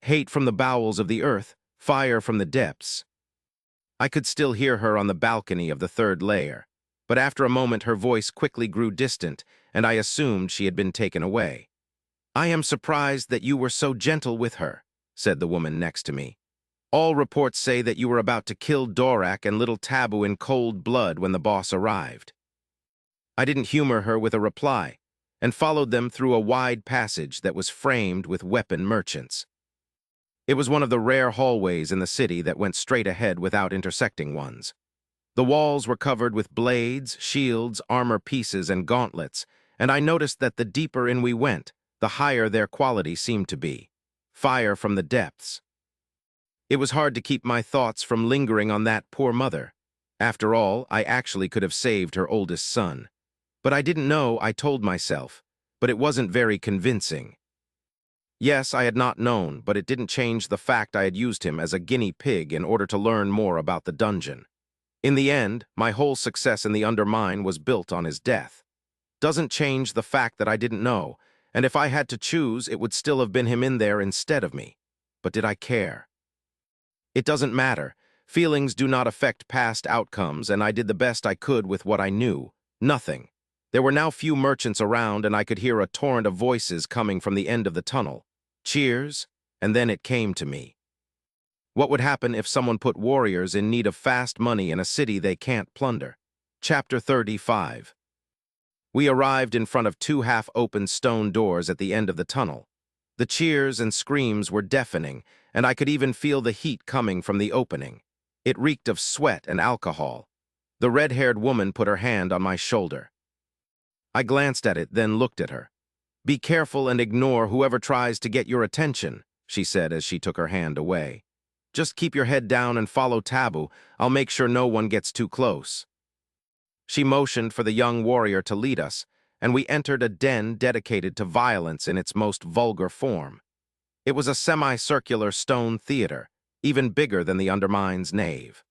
Hate from the bowels of the earth, fire from the depths. I could still hear her on the balcony of the third layer, but after a moment her voice quickly grew distant, and I assumed she had been taken away. "I am surprised that you were so gentle with her," said the woman next to me. "All reports say that you were about to kill Dorak and little Taboo in cold blood when the boss arrived." I didn't humor her with a reply, and followed them through a wide passage that was framed with weapon merchants. It was one of the rare hallways in the city that went straight ahead without intersecting ones. The walls were covered with blades, shields, armor pieces, and gauntlets, and I noticed that the deeper in we went, the higher their quality seemed to be. Fire from the depths. It was hard to keep my thoughts from lingering on that poor mother. After all, I actually could have saved her oldest son. But I didn't know, I told myself, but it wasn't very convincing. Yes, I had not known, but it didn't change the fact I had used him as a guinea pig in order to learn more about the dungeon. In the end, my whole success in the Undermine was built on his death. Doesn't change the fact that I didn't know, and if I had to choose, it would still have been him in there instead of me. But did I care? It doesn't matter. Feelings do not affect past outcomes, and I did the best I could with what I knew. Nothing. There were now few merchants around, and I could hear a torrent of voices coming from the end of the tunnel. Cheers, and then it came to me. What would happen if someone put warriors in need of fast money in a city they can't plunder? Chapter 35. We arrived in front of two half-open stone doors at the end of the tunnel. The cheers and screams were deafening, and I could even feel the heat coming from the opening. It reeked of sweat and alcohol. The red-haired woman put her hand on my shoulder. I glanced at it, then looked at her. "Be careful and ignore whoever tries to get your attention," she said as she took her hand away. "Just keep your head down and follow Taboo. I'll make sure no one gets too close." She motioned for the young warrior to lead us, and we entered a den dedicated to violence in its most vulgar form. It was a semicircular stone theater, even bigger than the Undermine's nave.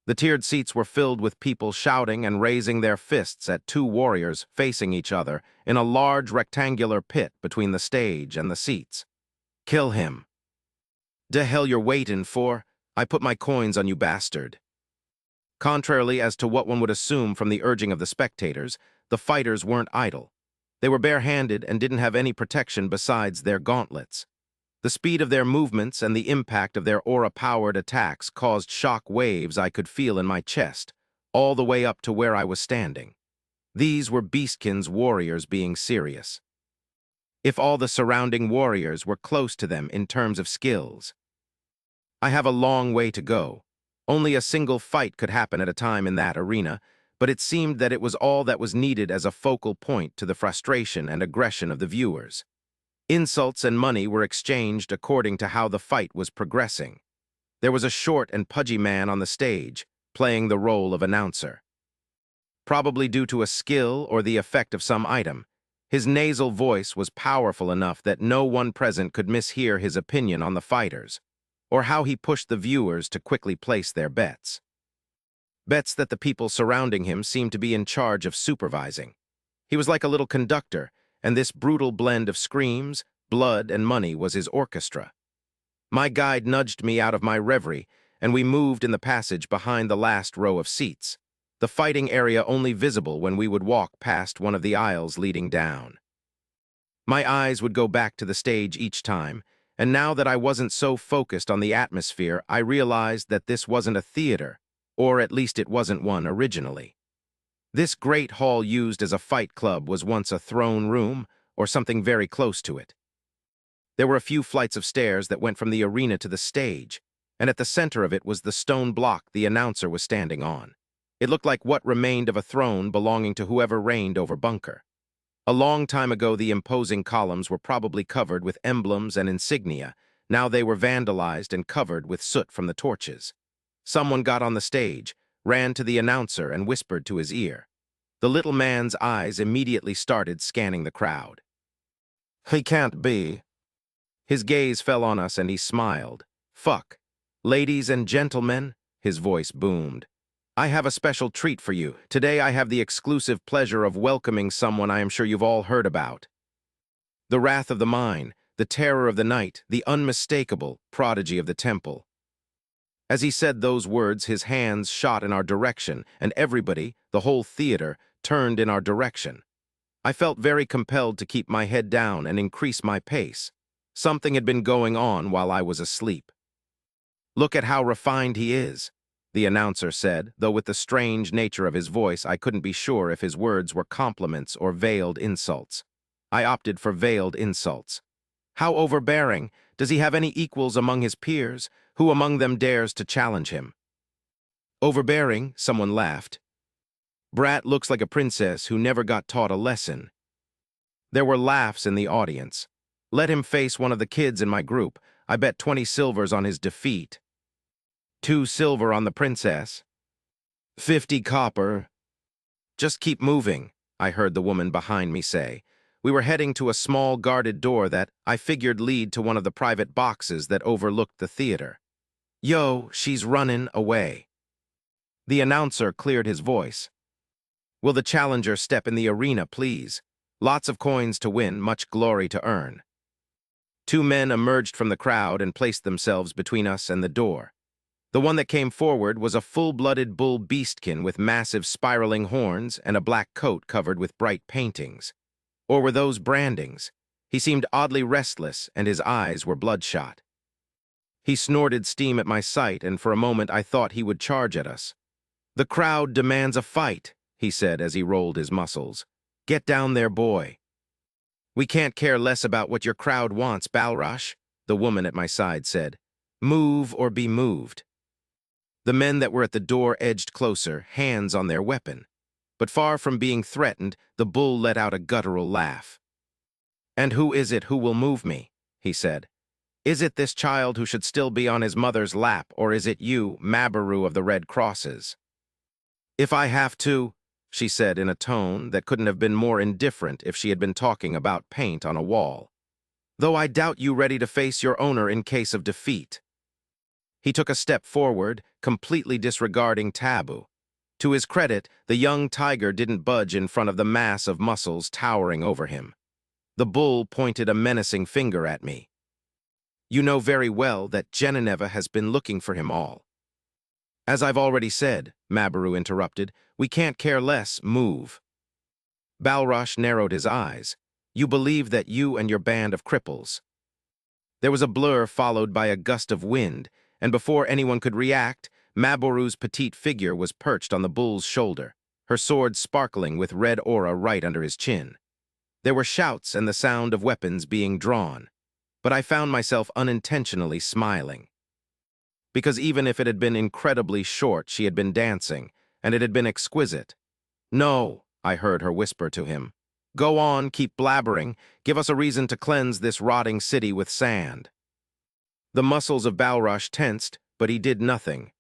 The tiered seats were filled with people shouting and raising their fists at two warriors facing each other in a large rectangular pit between the stage and the seats. "Kill him." "De hell you're waiting for? I put my coins on you, bastard." Contrarily as to what one would assume from the urging of the spectators, the fighters weren't idle. They were barehanded and didn't have any protection besides their gauntlets. The speed of their movements and the impact of their aura-powered attacks caused shock waves I could feel in my chest, all the way up to where I was standing. These were Beastkin's warriors being serious. If all the surrounding warriors were close to them in terms of skills. I have a long way to go. Only a single fight could happen at a time in that arena, but it seemed that it was all that was needed as a focal point to the frustration and aggression of the viewers. Insults and money were exchanged according to how the fight was progressing. There was a short and pudgy man on the stage, playing the role of announcer. Probably due to a skill or the effect of some item, his nasal voice was powerful enough that no one present could mishear his opinion on the fighters, or how he pushed the viewers to quickly place their bets. Bets that the people surrounding him seemed to be in charge of supervising. He was like a little conductor, and this brutal blend of screams, blood, and money was his orchestra. My guide nudged me out of my reverie, and we moved in the passage behind the last row of seats, the fighting area only visible when we would walk past one of the aisles leading down. My eyes would go back to the stage each time, and now that I wasn't so focused on the atmosphere, I realized that this wasn't a theater, or at least it wasn't one originally. This great hall used as a fight club was once a throne room, or something very close to it. There were a few flights of stairs that went from the arena to the stage, and at the center of it was the stone block the announcer was standing on. It looked like what remained of a throne belonging to whoever reigned over Bunker. A long time ago, the imposing columns were probably covered with emblems and insignia. Now they were vandalized and covered with soot from the torches. Someone got on the stage, ran to the announcer, and whispered to his ear. The little man's eyes immediately started scanning the crowd. "He can't be." His gaze fell on us and he smiled. "Fuck. Ladies and gentlemen," his voice boomed. "I have a special treat for you. Today I have the exclusive pleasure of welcoming someone I am sure you've all heard about. The wrath of the mine, the terror of the night, the unmistakable prodigy of the temple." As he said those words, his hands shot in our direction, and everybody, the whole theater, turned in our direction. I felt very compelled to keep my head down and increase my pace. Something had been going on while I was asleep. "Look at how refined he is," the announcer said, though with the strange nature of his voice I couldn't be sure if his words were compliments or veiled insults. I opted for veiled insults. "How overbearing! Does he have any equals among his peers? Who among them dares to challenge him?" "Overbearing," someone laughed. "Brat looks like a princess who never got taught a lesson." There were laughs in the audience. "Let him face one of the kids in my group. I bet 20 silvers on his defeat." 2 silver on the princess. 50 copper. "Just keep moving," I heard the woman behind me say. We were heading to a small guarded door that I figured lead to one of the private boxes that overlooked the theater. "Yo, she's running away." The announcer cleared his voice. "Will the challenger step in the arena, please? Lots of coins to win, much glory to earn." 2 men emerged from the crowd and placed themselves between us and the door. The one that came forward was a full-blooded bull beastkin with massive spiraling horns and a black coat covered with bright paintings. Or were those brandings? He seemed oddly restless, and his eyes were bloodshot. He snorted steam at my sight, and for a moment I thought he would charge at us. "The crowd demands a fight," he said as he rolled his muscles. "Get down there, boy." "We can't care less about what your crowd wants, Balrush," the woman at my side said. "Move or be moved." The men that were at the door edged closer, hands on their weapon. But far from being threatened, the bull let out a guttural laugh. "And who is it who will move me?" he said. "Is it this child who should still be on his mother's lap, or is it you, Mabaru of the Red Crosses?" "If I have to," she said in a tone that couldn't have been more indifferent if she had been talking about paint on a wall. "Though I doubt you ready to face your owner in case of defeat." He took a step forward, completely disregarding taboo. To his credit, the young tiger didn't budge in front of the mass of muscles towering over him. The bull pointed a menacing finger at me. "You know very well that Genevieve has been looking for him all." "As I've already said," Mabaru interrupted, "we can't care less, move." Balrush narrowed his eyes. "You believe that you and your band of cripples." There was a blur followed by a gust of wind, and before anyone could react, Mabaru's petite figure was perched on the bull's shoulder, her sword sparkling with red aura right under his chin. There were shouts and the sound of weapons being drawn, but I found myself unintentionally smiling. Because even if it had been incredibly short, she had been dancing, and it had been exquisite. "No," I heard her whisper to him. "Go on, keep blabbering. Give us a reason to cleanse this rotting city with sand." The muscles of Balrush tensed, but he did nothing.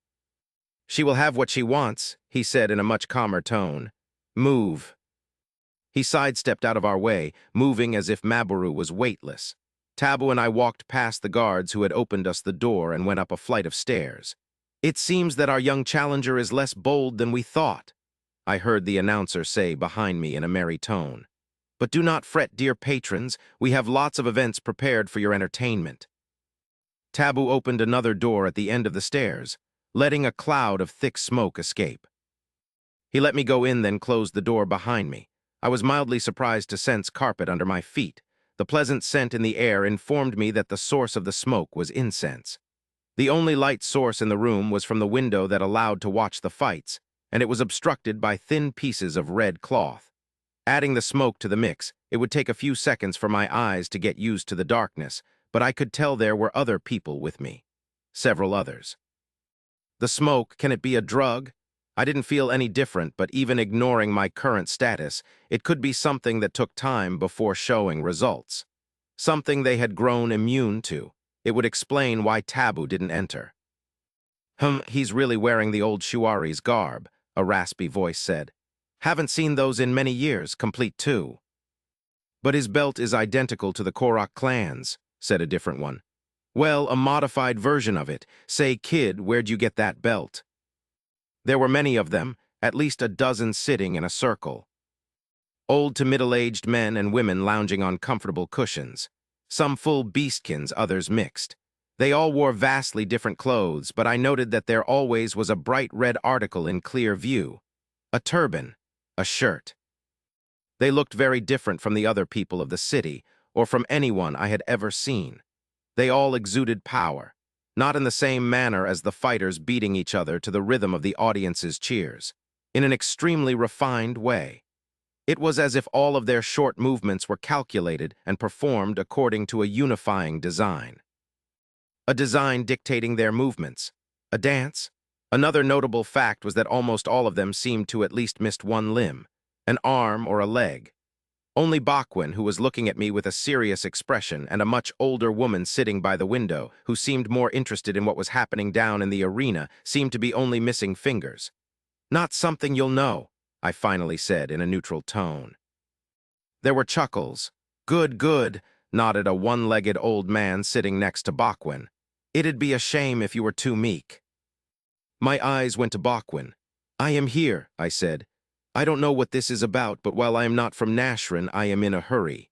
"She will have what she wants," he said in a much calmer tone. "Move." He sidestepped out of our way, moving as if Mabaru was weightless. Tabu and I walked past the guards who had opened us the door and went up a flight of stairs. "It seems that our young challenger is less bold than we thought," I heard the announcer say behind me in a merry tone. "But do not fret, dear patrons. We have lots of events prepared for your entertainment." Tabu opened another door at the end of the stairs, letting a cloud of thick smoke escape. He let me go in, then closed the door behind me. I was mildly surprised to sense carpet under my feet. The pleasant scent in the air informed me that the source of the smoke was incense. The only light source in the room was from the window that allowed to watch the fights, and it was obstructed by thin pieces of red cloth. Adding the smoke to the mix, it would take a few seconds for my eyes to get used to the darkness, but I could tell there were other people with me. Several others. The smoke, can it be a drug? I didn't feel any different, but even ignoring my current status, it could be something that took time before showing results. Something they had grown immune to. It would explain why Tabu didn't enter. He's really wearing the old Shuari's garb, a raspy voice said. Haven't seen those in many years, complete too. But his belt is identical to the Korok clan's, said a different one. Well, a modified version of it. Say, kid, where'd you get that belt? There were many of them, at least a dozen sitting in a circle. Old to middle-aged men and women lounging on comfortable cushions. Some full beastkins, others mixed. They all wore vastly different clothes, but I noted that there always was a bright red article in clear view. A turban, a shirt. They looked very different from the other people of the city, or from anyone I had ever seen. They all exuded power, not in the same manner as the fighters beating each other to the rhythm of the audience's cheers, in an extremely refined way. It was as if all of their short movements were calculated and performed according to a unifying design. A design dictating their movements. A dance? Another notable fact was that almost all of them seemed to at least miss one limb, an arm or a leg. Only Bakwin, who was looking at me with a serious expression, and a much older woman sitting by the window, who seemed more interested in what was happening down in the arena, seemed to be only missing fingers. Not something you'll know, I finally said in a neutral tone. There were chuckles. Good, good, nodded a one-legged old man sitting next to Bakwin. It'd be a shame if you were too meek. My eyes went to Bakwin. I am here, I said. I don't know what this is about, but while I am not from Nashrin, I am in a hurry.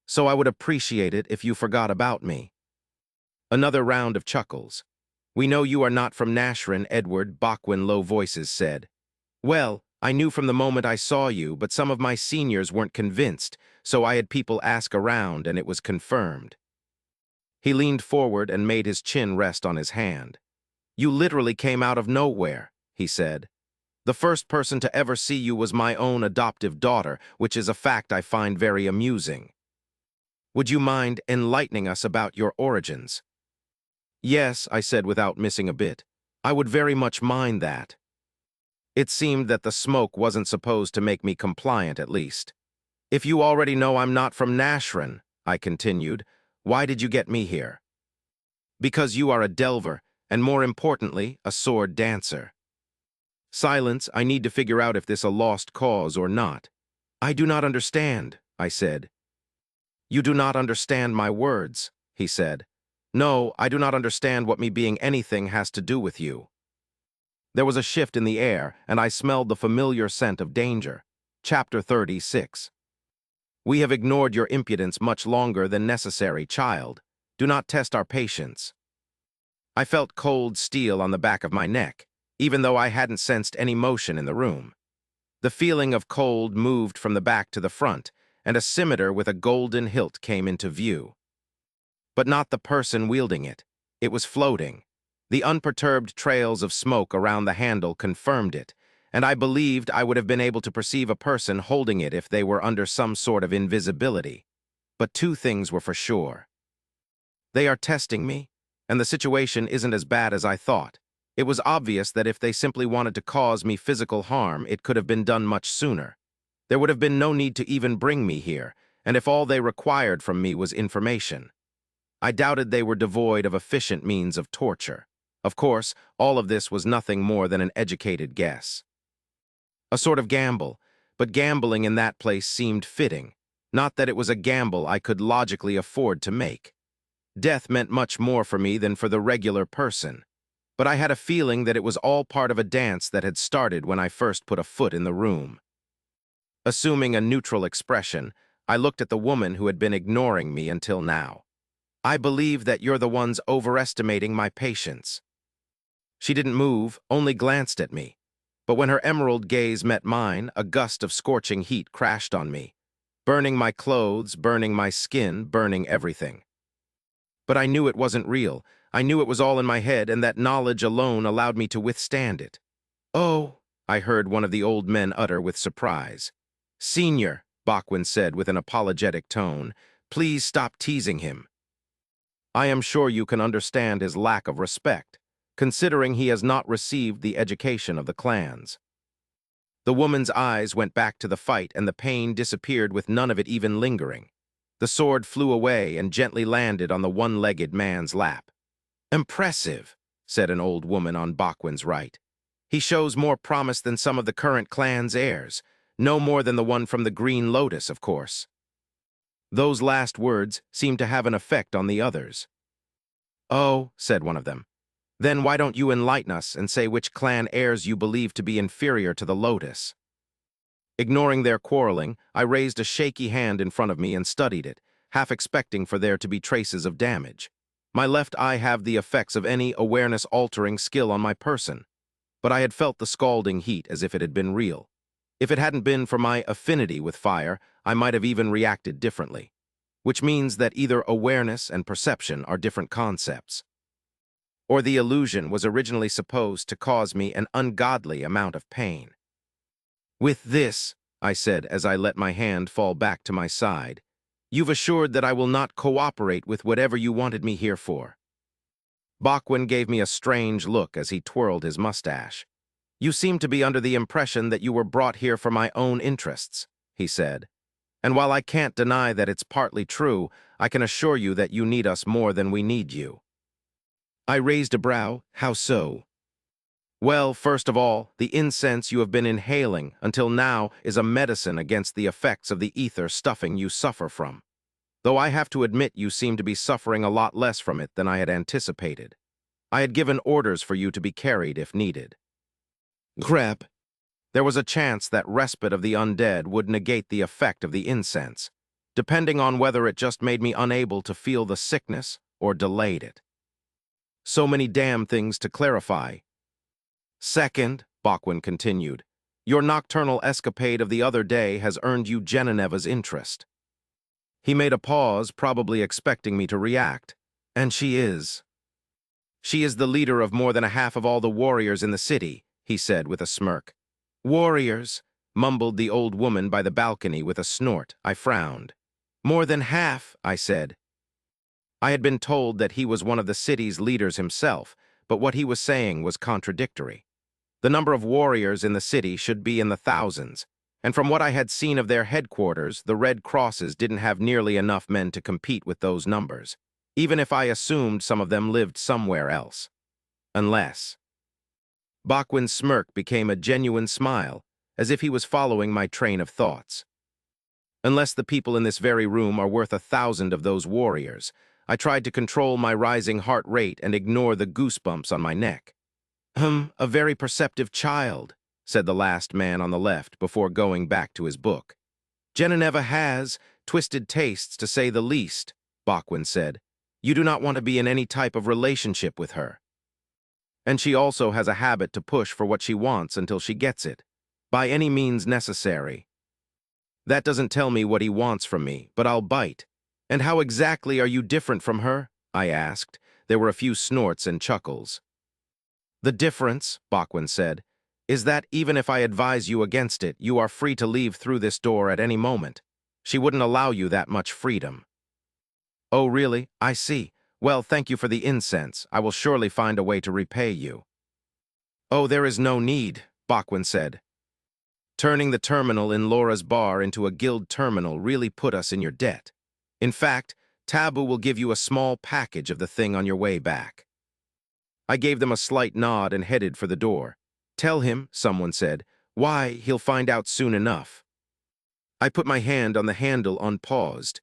So I would appreciate it if you forgot about me. Another round of chuckles. We know you are not from Nashrin, Edward, Bakwin low voices said. Well, I knew from the moment I saw you, but some of my seniors weren't convinced, so I had people ask around, and it was confirmed. He leaned forward and made his chin rest on his hand. You literally came out of nowhere, he said. The first person to ever see you was my own adoptive daughter, which is a fact I find very amusing. Would you mind enlightening us about your origins? Yes, I said without missing a bit. I would very much mind that. It seemed that the smoke wasn't supposed to make me compliant, at least. If you already know I'm not from Nashrin, I continued, why did you get me here? Because you are a delver, and more importantly, a sword dancer. Silence, I need to figure out if this a lost cause or not. I do not understand, I said. You do not understand my words, he said. No, I do not understand what me being anything has to do with you. There was a shift in the air, and I smelled the familiar scent of danger. Chapter 36. We have ignored your impudence much longer than necessary, child. Do not test our patience. I felt cold steel on the back of my neck, even though I hadn't sensed any motion in the room. The feeling of cold moved from the back to the front, and a scimitar with a golden hilt came into view. But not the person wielding it. It was floating. The unperturbed trails of smoke around the handle confirmed it, and I believed I would have been able to perceive a person holding it if they were under some sort of invisibility. But two things were for sure. They are testing me, and the situation isn't as bad as I thought. It was obvious that if they simply wanted to cause me physical harm, it could have been done much sooner. There would have been no need to even bring me here, and if all they required from me was information. I doubted they were devoid of efficient means of torture. Of course, all of this was nothing more than an educated guess. A sort of gamble, but gambling in that place seemed fitting. Not that it was a gamble I could logically afford to make. Death meant much more for me than for the regular person. But I had a feeling that it was all part of a dance that had started when I first put a foot in the room. Assuming a neutral expression, I looked at the woman who had been ignoring me until now. I believe that you're the ones overestimating my patience. She didn't move, only glanced at me. But when her emerald gaze met mine, a gust of scorching heat crashed on me, burning my clothes, burning my skin, burning everything. But I knew it wasn't real. I knew it was all in my head, and that knowledge alone allowed me to withstand it. Oh, I heard one of the old men utter with surprise. Senior, Bakwin said with an apologetic tone, please stop teasing him. I am sure you can understand his lack of respect, considering he has not received the education of the clans. The woman's eyes went back to the fight, and the pain disappeared with none of it even lingering. The sword flew away and gently landed on the one-legged man's lap. "Impressive," said an old woman on Bachwin's right. "He shows more promise than some of the current clan's heirs. No more than the one from the Green Lotus, of course." Those last words seemed to have an effect on the others. "Oh," said one of them, "then why don't you enlighten us and say which clan heirs you believe to be inferior to the Lotus?" Ignoring their quarreling, I raised a shaky hand in front of me and studied it, half expecting for there to be traces of damage. My left eye had the effects of any awareness-altering skill on my person, but I had felt the scalding heat as if it had been real. If it hadn't been for my affinity with fire, I might have even reacted differently, which means that either awareness and perception are different concepts, or the illusion was originally supposed to cause me an ungodly amount of pain. "With this," I said as I let my hand fall back to my side, "you've assured that I will not cooperate with whatever you wanted me here for." Bachwin gave me a strange look as he twirled his mustache. "You seem to be under the impression that you were brought here for my own interests," he said. "And while I can't deny that it's partly true, I can assure you that you need us more than we need you." I raised a brow. "How so?" "Well, first of all, the incense you have been inhaling until now is a medicine against the effects of the ether stuffing you suffer from. Though I have to admit you seem to be suffering a lot less from it than I had anticipated. I had given orders for you to be carried if needed." Crap. There was a chance that respite of the undead would negate the effect of the incense, depending on whether it just made me unable to feel the sickness or delayed it. So many damn things to clarify. "Second," Bachwin continued, "your nocturnal escapade of the other day has earned you Geneneva's interest." He made a pause, probably expecting me to react. "And she is." "She is the leader of more than a half of all the warriors in the city," he said with a smirk. "Warriors," mumbled the old woman by the balcony with a snort. I frowned. "More than half," I said. I had been told that he was one of the city's leaders himself, but what he was saying was contradictory. The number of warriors in the city should be in the thousands, and from what I had seen of their headquarters, the Red Crosses didn't have nearly enough men to compete with those numbers, even if I assumed some of them lived somewhere else. Unless... Bachwin's smirk became a genuine smile, as if he was following my train of thoughts. "Unless the people in this very room are worth 1,000 of those warriors." I tried to control my rising heart rate and ignore the goosebumps on my neck. A very perceptive child," said the last man on the left before going back to his book. "Geneneva has twisted tastes, to say the least," Bachwin said. "You do not want to be in any type of relationship with her. And she also has a habit to push for what she wants until she gets it, by any means necessary. That doesn't tell me what he wants from me, but I'll bite." "And how exactly are you different from her?" I asked. There were a few snorts and chuckles. "The difference," Bachwin said, "is that even if I advise you against it, you are free to leave through this door at any moment. She wouldn't allow you that much freedom." "Oh, really? I see. Well, thank you for the incense. I will surely find a way to repay you." "Oh, there is no need," Bachwin said. "Turning the terminal in Laura's bar into a guild terminal really put us in your debt. In fact, Taboo will give you a small package of the thing on your way back." I gave them a slight nod and headed for the door. "Tell him," someone said. "Why, he'll find out soon enough." I put my hand on the handle unpaused.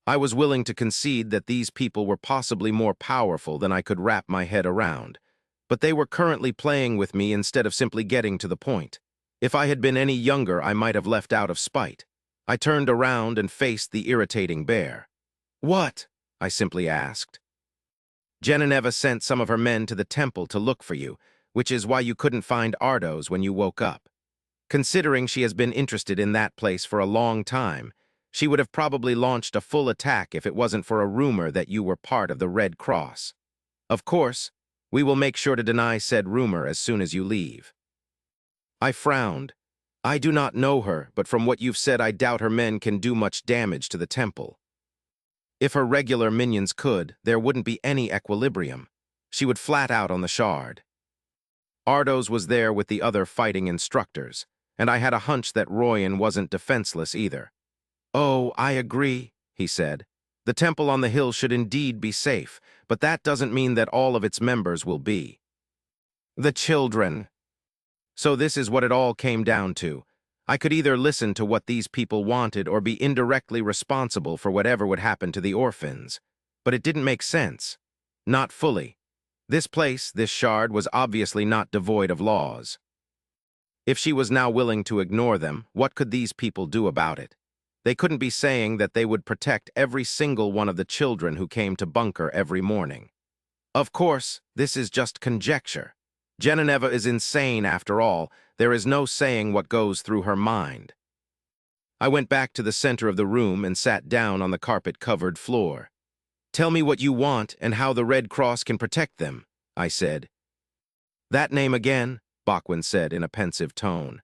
I was willing to concede that these people were possibly more powerful than I could wrap my head around, but they were currently playing with me instead of simply getting to the point. If I had been any younger, I might have left out of spite. I turned around and faced the irritating bear. "What?" I simply asked. "Geneneva sent some of her men to the temple to look for you, which is why you couldn't find Ardos when you woke up. Considering she has been interested in that place for a long time, she would have probably launched a full attack if it wasn't for a rumor that you were part of the Red Cross. Of course, we will make sure to deny said rumor as soon as you leave." I frowned. "I do not know her, but from what you've said, I doubt her men can do much damage to the temple. If her regular minions could, there wouldn't be any equilibrium. She would flat out on the shard." Ardos was there with the other fighting instructors, and I had a hunch that Royan wasn't defenseless either. "Oh, I agree," he said. The temple on the hill should indeed be safe, but that doesn't mean that all of its members will be. The children. So this is what it all came down to. I could either listen to what these people wanted or be indirectly responsible for whatever would happen to the orphans. But it didn't make sense. Not fully. This place, this shard, was obviously not devoid of laws. If she was now willing to ignore them, what could these people do about it? They couldn't be saying that they would protect every single one of the children who came to bunker every morning. Of course, this is just conjecture. Genevieve is insane after all. There is no saying what goes through her mind. I went back to the center of the room and sat down on the carpet-covered floor. Tell me what you want and how the Red Cross can protect them, I said. That name again, Bachwin said in a pensive tone.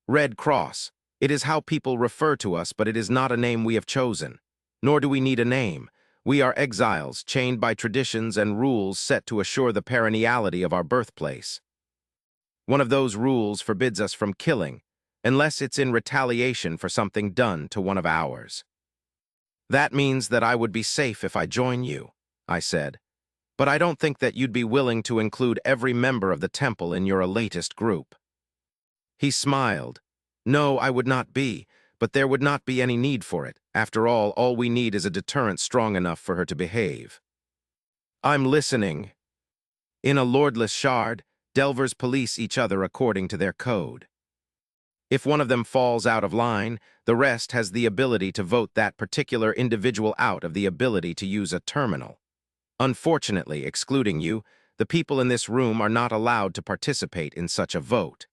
Red Cross. It is how people refer to us, but it is not a name we have chosen. Nor do we need a name. We are exiles, chained by traditions and rules set to assure the perenniality of our birthplace. One of those rules forbids us from killing, unless it's in retaliation for something done to one of ours. That means that I would be safe if I join you, I said. But I don't think that you'd be willing to include every member of the temple in your latest group. He smiled. No, I would not be, but there would not be any need for it. After all we need is a deterrent strong enough for her to behave. I'm listening. In a lordless shard, Delvers police each other according to their code. If one of them falls out of line, the rest has the ability to vote that particular individual out of the ability to use a terminal. Unfortunately, excluding you, the people in this room are not allowed to participate in such a vote,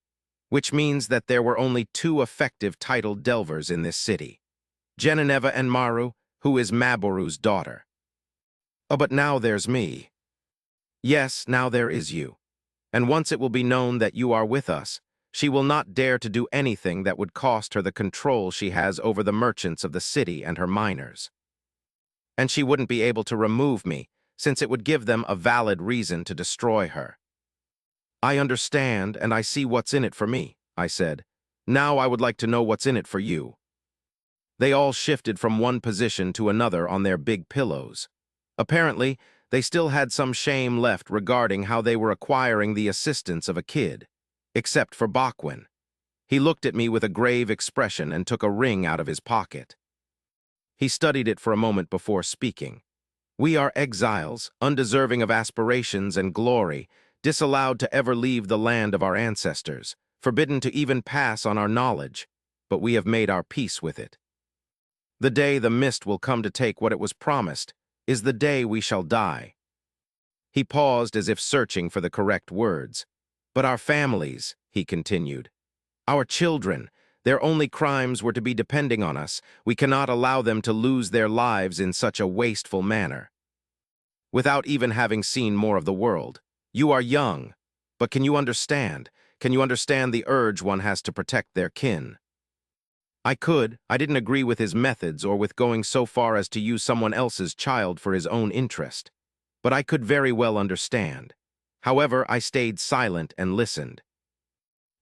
which means that there were only 2 effective titled Delvers in this city. Genevieve and Maru, who is Maboru's daughter. Oh, but now there's me. Yes, now there is you. And once it will be known that you are with us, she will not dare to do anything that would cost her the control she has over the merchants of the city and her miners. And she wouldn't be able to remove me, since it would give them a valid reason to destroy her. I understand, and I see what's in it for me, I said. Now I would like to know what's in it for you. They all shifted from one position to another on their big pillows. Apparently, they still had some shame left regarding how they were acquiring the assistance of a kid, except for Bachwin. He looked at me with a grave expression and took a ring out of his pocket. He studied it for a moment before speaking. We are exiles, undeserving of aspirations and glory, disallowed to ever leave the land of our ancestors, forbidden to even pass on our knowledge, but we have made our peace with it. The day the mist will come to take what it was promised is the day we shall die. He paused as if searching for the correct words. But our families, he continued, our children, their only crimes were to be depending on us. We cannot allow them to lose their lives in such a wasteful manner. Without even having seen more of the world. You are young, but can you understand? Can you understand the urge one has to protect their kin? I didn't agree with his methods or with going so far as to use someone else's child for his own interest. But I could very well understand. However, I stayed silent and listened.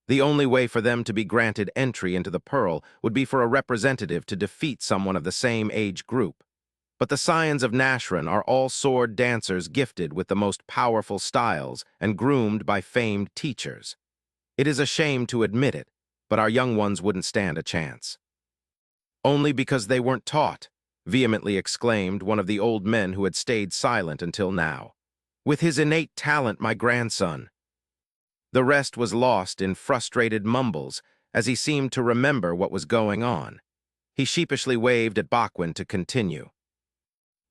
The only way for them to be granted entry into the Pearl would be for a representative to defeat someone of the same age group. But the Scions of Nashran are all sword dancers gifted with the most powerful styles and groomed by famed teachers. It is a shame to admit it, but our young ones wouldn't stand a chance. Only because they weren't taught, vehemently exclaimed one of the old men who had stayed silent until now. With his innate talent, my grandson. The rest was lost in frustrated mumbles as he seemed to remember what was going on. He sheepishly waved at Bachwin to continue.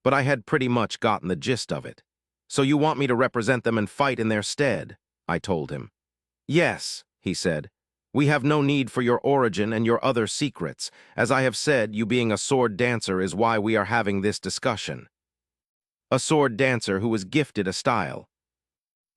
But I had pretty much gotten the gist of it. So you want me to represent them and fight in their stead? I told him. Yes, he said. We have no need for your origin and your other secrets. As I have said, you being a sword dancer is why we are having this discussion. A sword dancer who was gifted a style.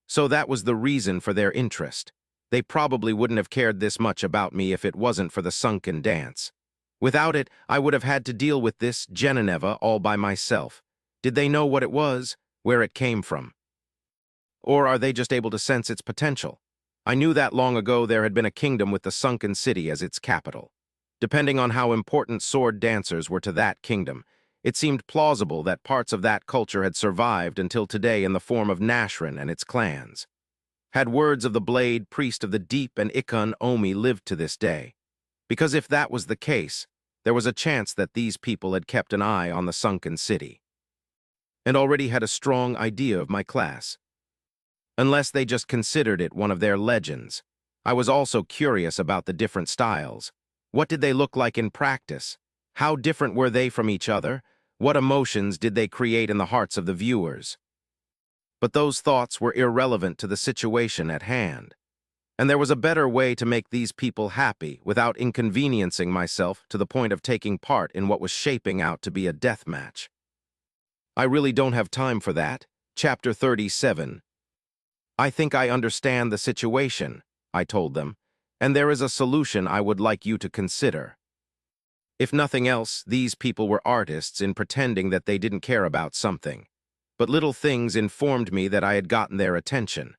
So that was the reason for their interest. They probably wouldn't have cared this much about me if it wasn't for the sunken dance. Without it, I would have had to deal with this Genevieve all by myself. Did they know what it was, where it came from? Or are they just able to sense its potential? I knew that long ago there had been a kingdom with the sunken city as its capital. Depending on how important sword dancers were to that kingdom, It seemed plausible that parts of that culture had survived until today in the form of Nashrin and its clans. Had words of the Blade, priest of the Deep, and Ikon Omi lived to this day? Because if that was the case, there was a chance that these people had kept an eye on the sunken city and already had a strong idea of my class. Unless they just considered it one of their legends. I was also curious about the different styles. What did they look like in practice? How different were they from each other? What emotions did they create in the hearts of the viewers? But those thoughts were irrelevant to the situation at hand. And there was a better way to make these people happy without inconveniencing myself to the point of taking part in what was shaping out to be a death match. I really don't have time for that. Chapter 37. I think I understand the situation, I told them, and there is a solution I would like you to consider. If nothing else, these people were artists in pretending that they didn't care about something. But little things informed me that I had gotten their attention.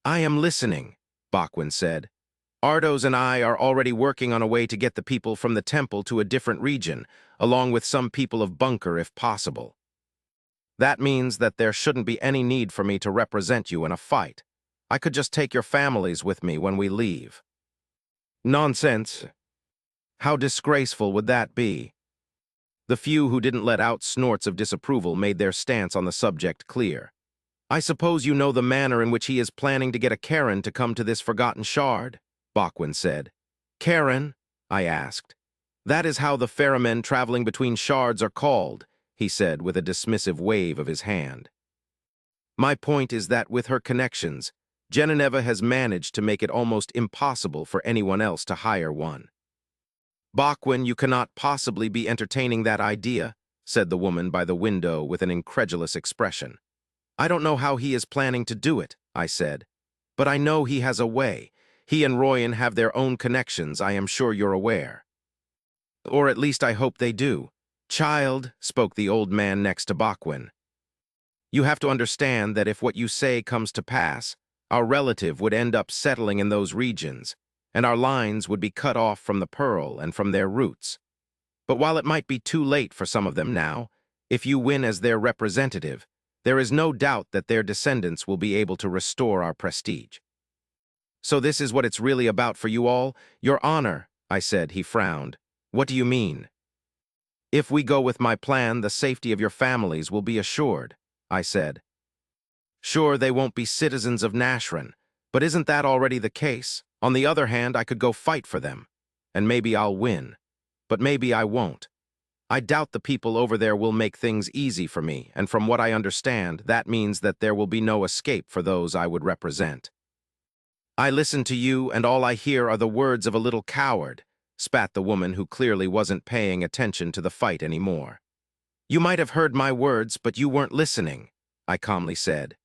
I am listening, Bakwin said. Ardos and I are already working on a way to get the people from the temple to a different region, along with some people of Bunker if possible. That means that there shouldn't be any need for me to represent you in a fight. I could just take your families with me when we leave. Nonsense. How disgraceful would that be? The few who didn't let out snorts of disapproval made their stance on the subject clear. I suppose you know the manner in which he is planning to get a Karen to come to this forgotten shard, Bakwin said. Karen? I asked. That is how the ferrymen traveling between shards are called, he said with a dismissive wave of his hand. My point is that with her connections, Genevieve has managed to make it almost impossible for anyone else to hire one. Bakwin, you cannot possibly be entertaining that idea, said the woman by the window with an incredulous expression. I don't know how he is planning to do it, I said, but I know he has a way. He and Royan have their own connections, I am sure you're aware. Or at least I hope they do. Child, spoke the old man next to Bakwin. You have to understand that if what you say comes to pass, our relative would end up settling in those regions, and our lines would be cut off from the Pearl and from their roots. But while it might be too late for some of them now, if you win as their representative, there is no doubt that their descendants will be able to restore our prestige. So this is what it's really about for you all? Your honor, I said. He frowned. What do you mean? If we go with my plan, the safety of your families will be assured, I said. Sure, they won't be citizens of Nashrin, but isn't that already the case? On the other hand, I could go fight for them, and maybe I'll win, but maybe I won't. I doubt the people over there will make things easy for me, and from what I understand, that means that there will be no escape for those I would represent. I listen to you, and all I hear are the words of a little coward, spat the woman who clearly wasn't paying attention to the fight anymore. You might have heard my words, but you weren't listening, I calmly said.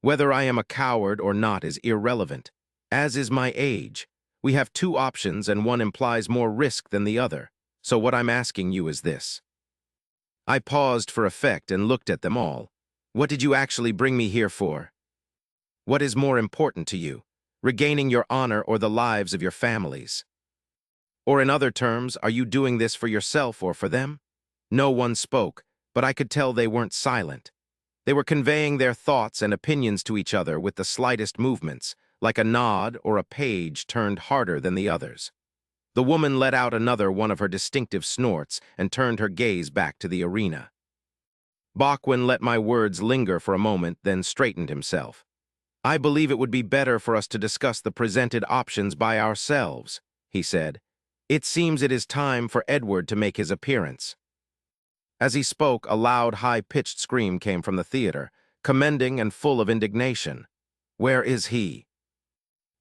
Whether I am a coward or not is irrelevant, as is my age. We have two options and one implies more risk than the other, so what I'm asking you is this. I paused for effect and looked at them all. What did you actually bring me here for? What is more important to you, regaining your honor or the lives of your families? Or in other terms, are you doing this for yourself or for them? No one spoke, but I could tell they weren't silent. They were conveying their thoughts and opinions to each other with the slightest movements, like a nod or a page turned harder than the others. The woman let out another one of her distinctive snorts and turned her gaze back to the arena. Bakwin let my words linger for a moment, then straightened himself. I believe it would be better for us to discuss the presented options by ourselves, he said. It seems it is time for Edward to make his appearance. As he spoke, a loud, high-pitched scream came from the theater, commending and full of indignation. Where is he?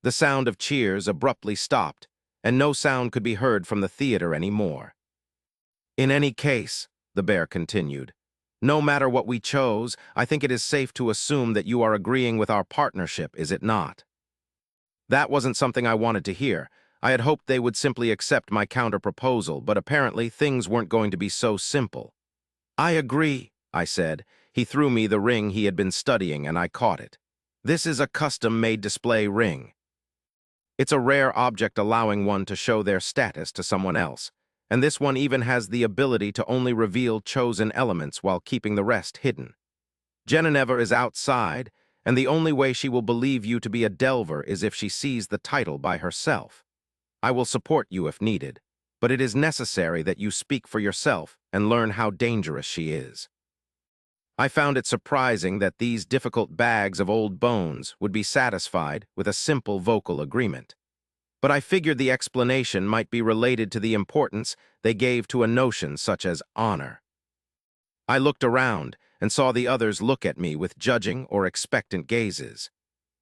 The sound of cheers abruptly stopped, and no sound could be heard from the theater anymore. In any case, the bear continued, no matter what we chose, I think it is safe to assume that you are agreeing with our partnership, is it not? That wasn't something I wanted to hear. I had hoped they would simply accept my counter-proposal, but apparently things weren't going to be so simple. I agree, I said. He threw me the ring he had been studying, and I caught it. This is a custom-made display ring. It's a rare object allowing one to show their status to someone else, and this one even has the ability to only reveal chosen elements while keeping the rest hidden. Genevieve is outside, and the only way she will believe you to be a Delver is if she sees the title by herself. I will support you if needed, but it is necessary that you speak for yourself and learn how dangerous she is. I found it surprising that these difficult bags of old bones would be satisfied with a simple vocal agreement. But I figured the explanation might be related to the importance they gave to a notion such as honor. I looked around and saw the others look at me with judging or expectant gazes.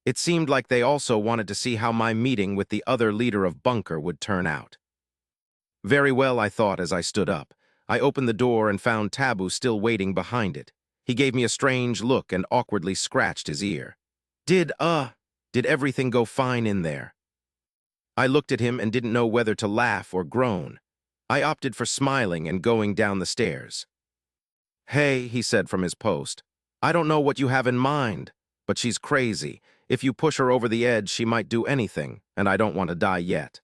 It seemed like they also wanted to see how my meeting with the other leader of Bunker would turn out. Very well, I thought as I stood up. I opened the door and found Tabu still waiting behind it. He gave me a strange look and awkwardly scratched his ear. Did everything go fine in there? I looked at him and didn't know whether to laugh or groan. I opted for smiling and going down the stairs. Hey, he said from his post. I don't know what you have in mind, but she's crazy. If you push her over the edge, she might do anything, and I don't want to die yet.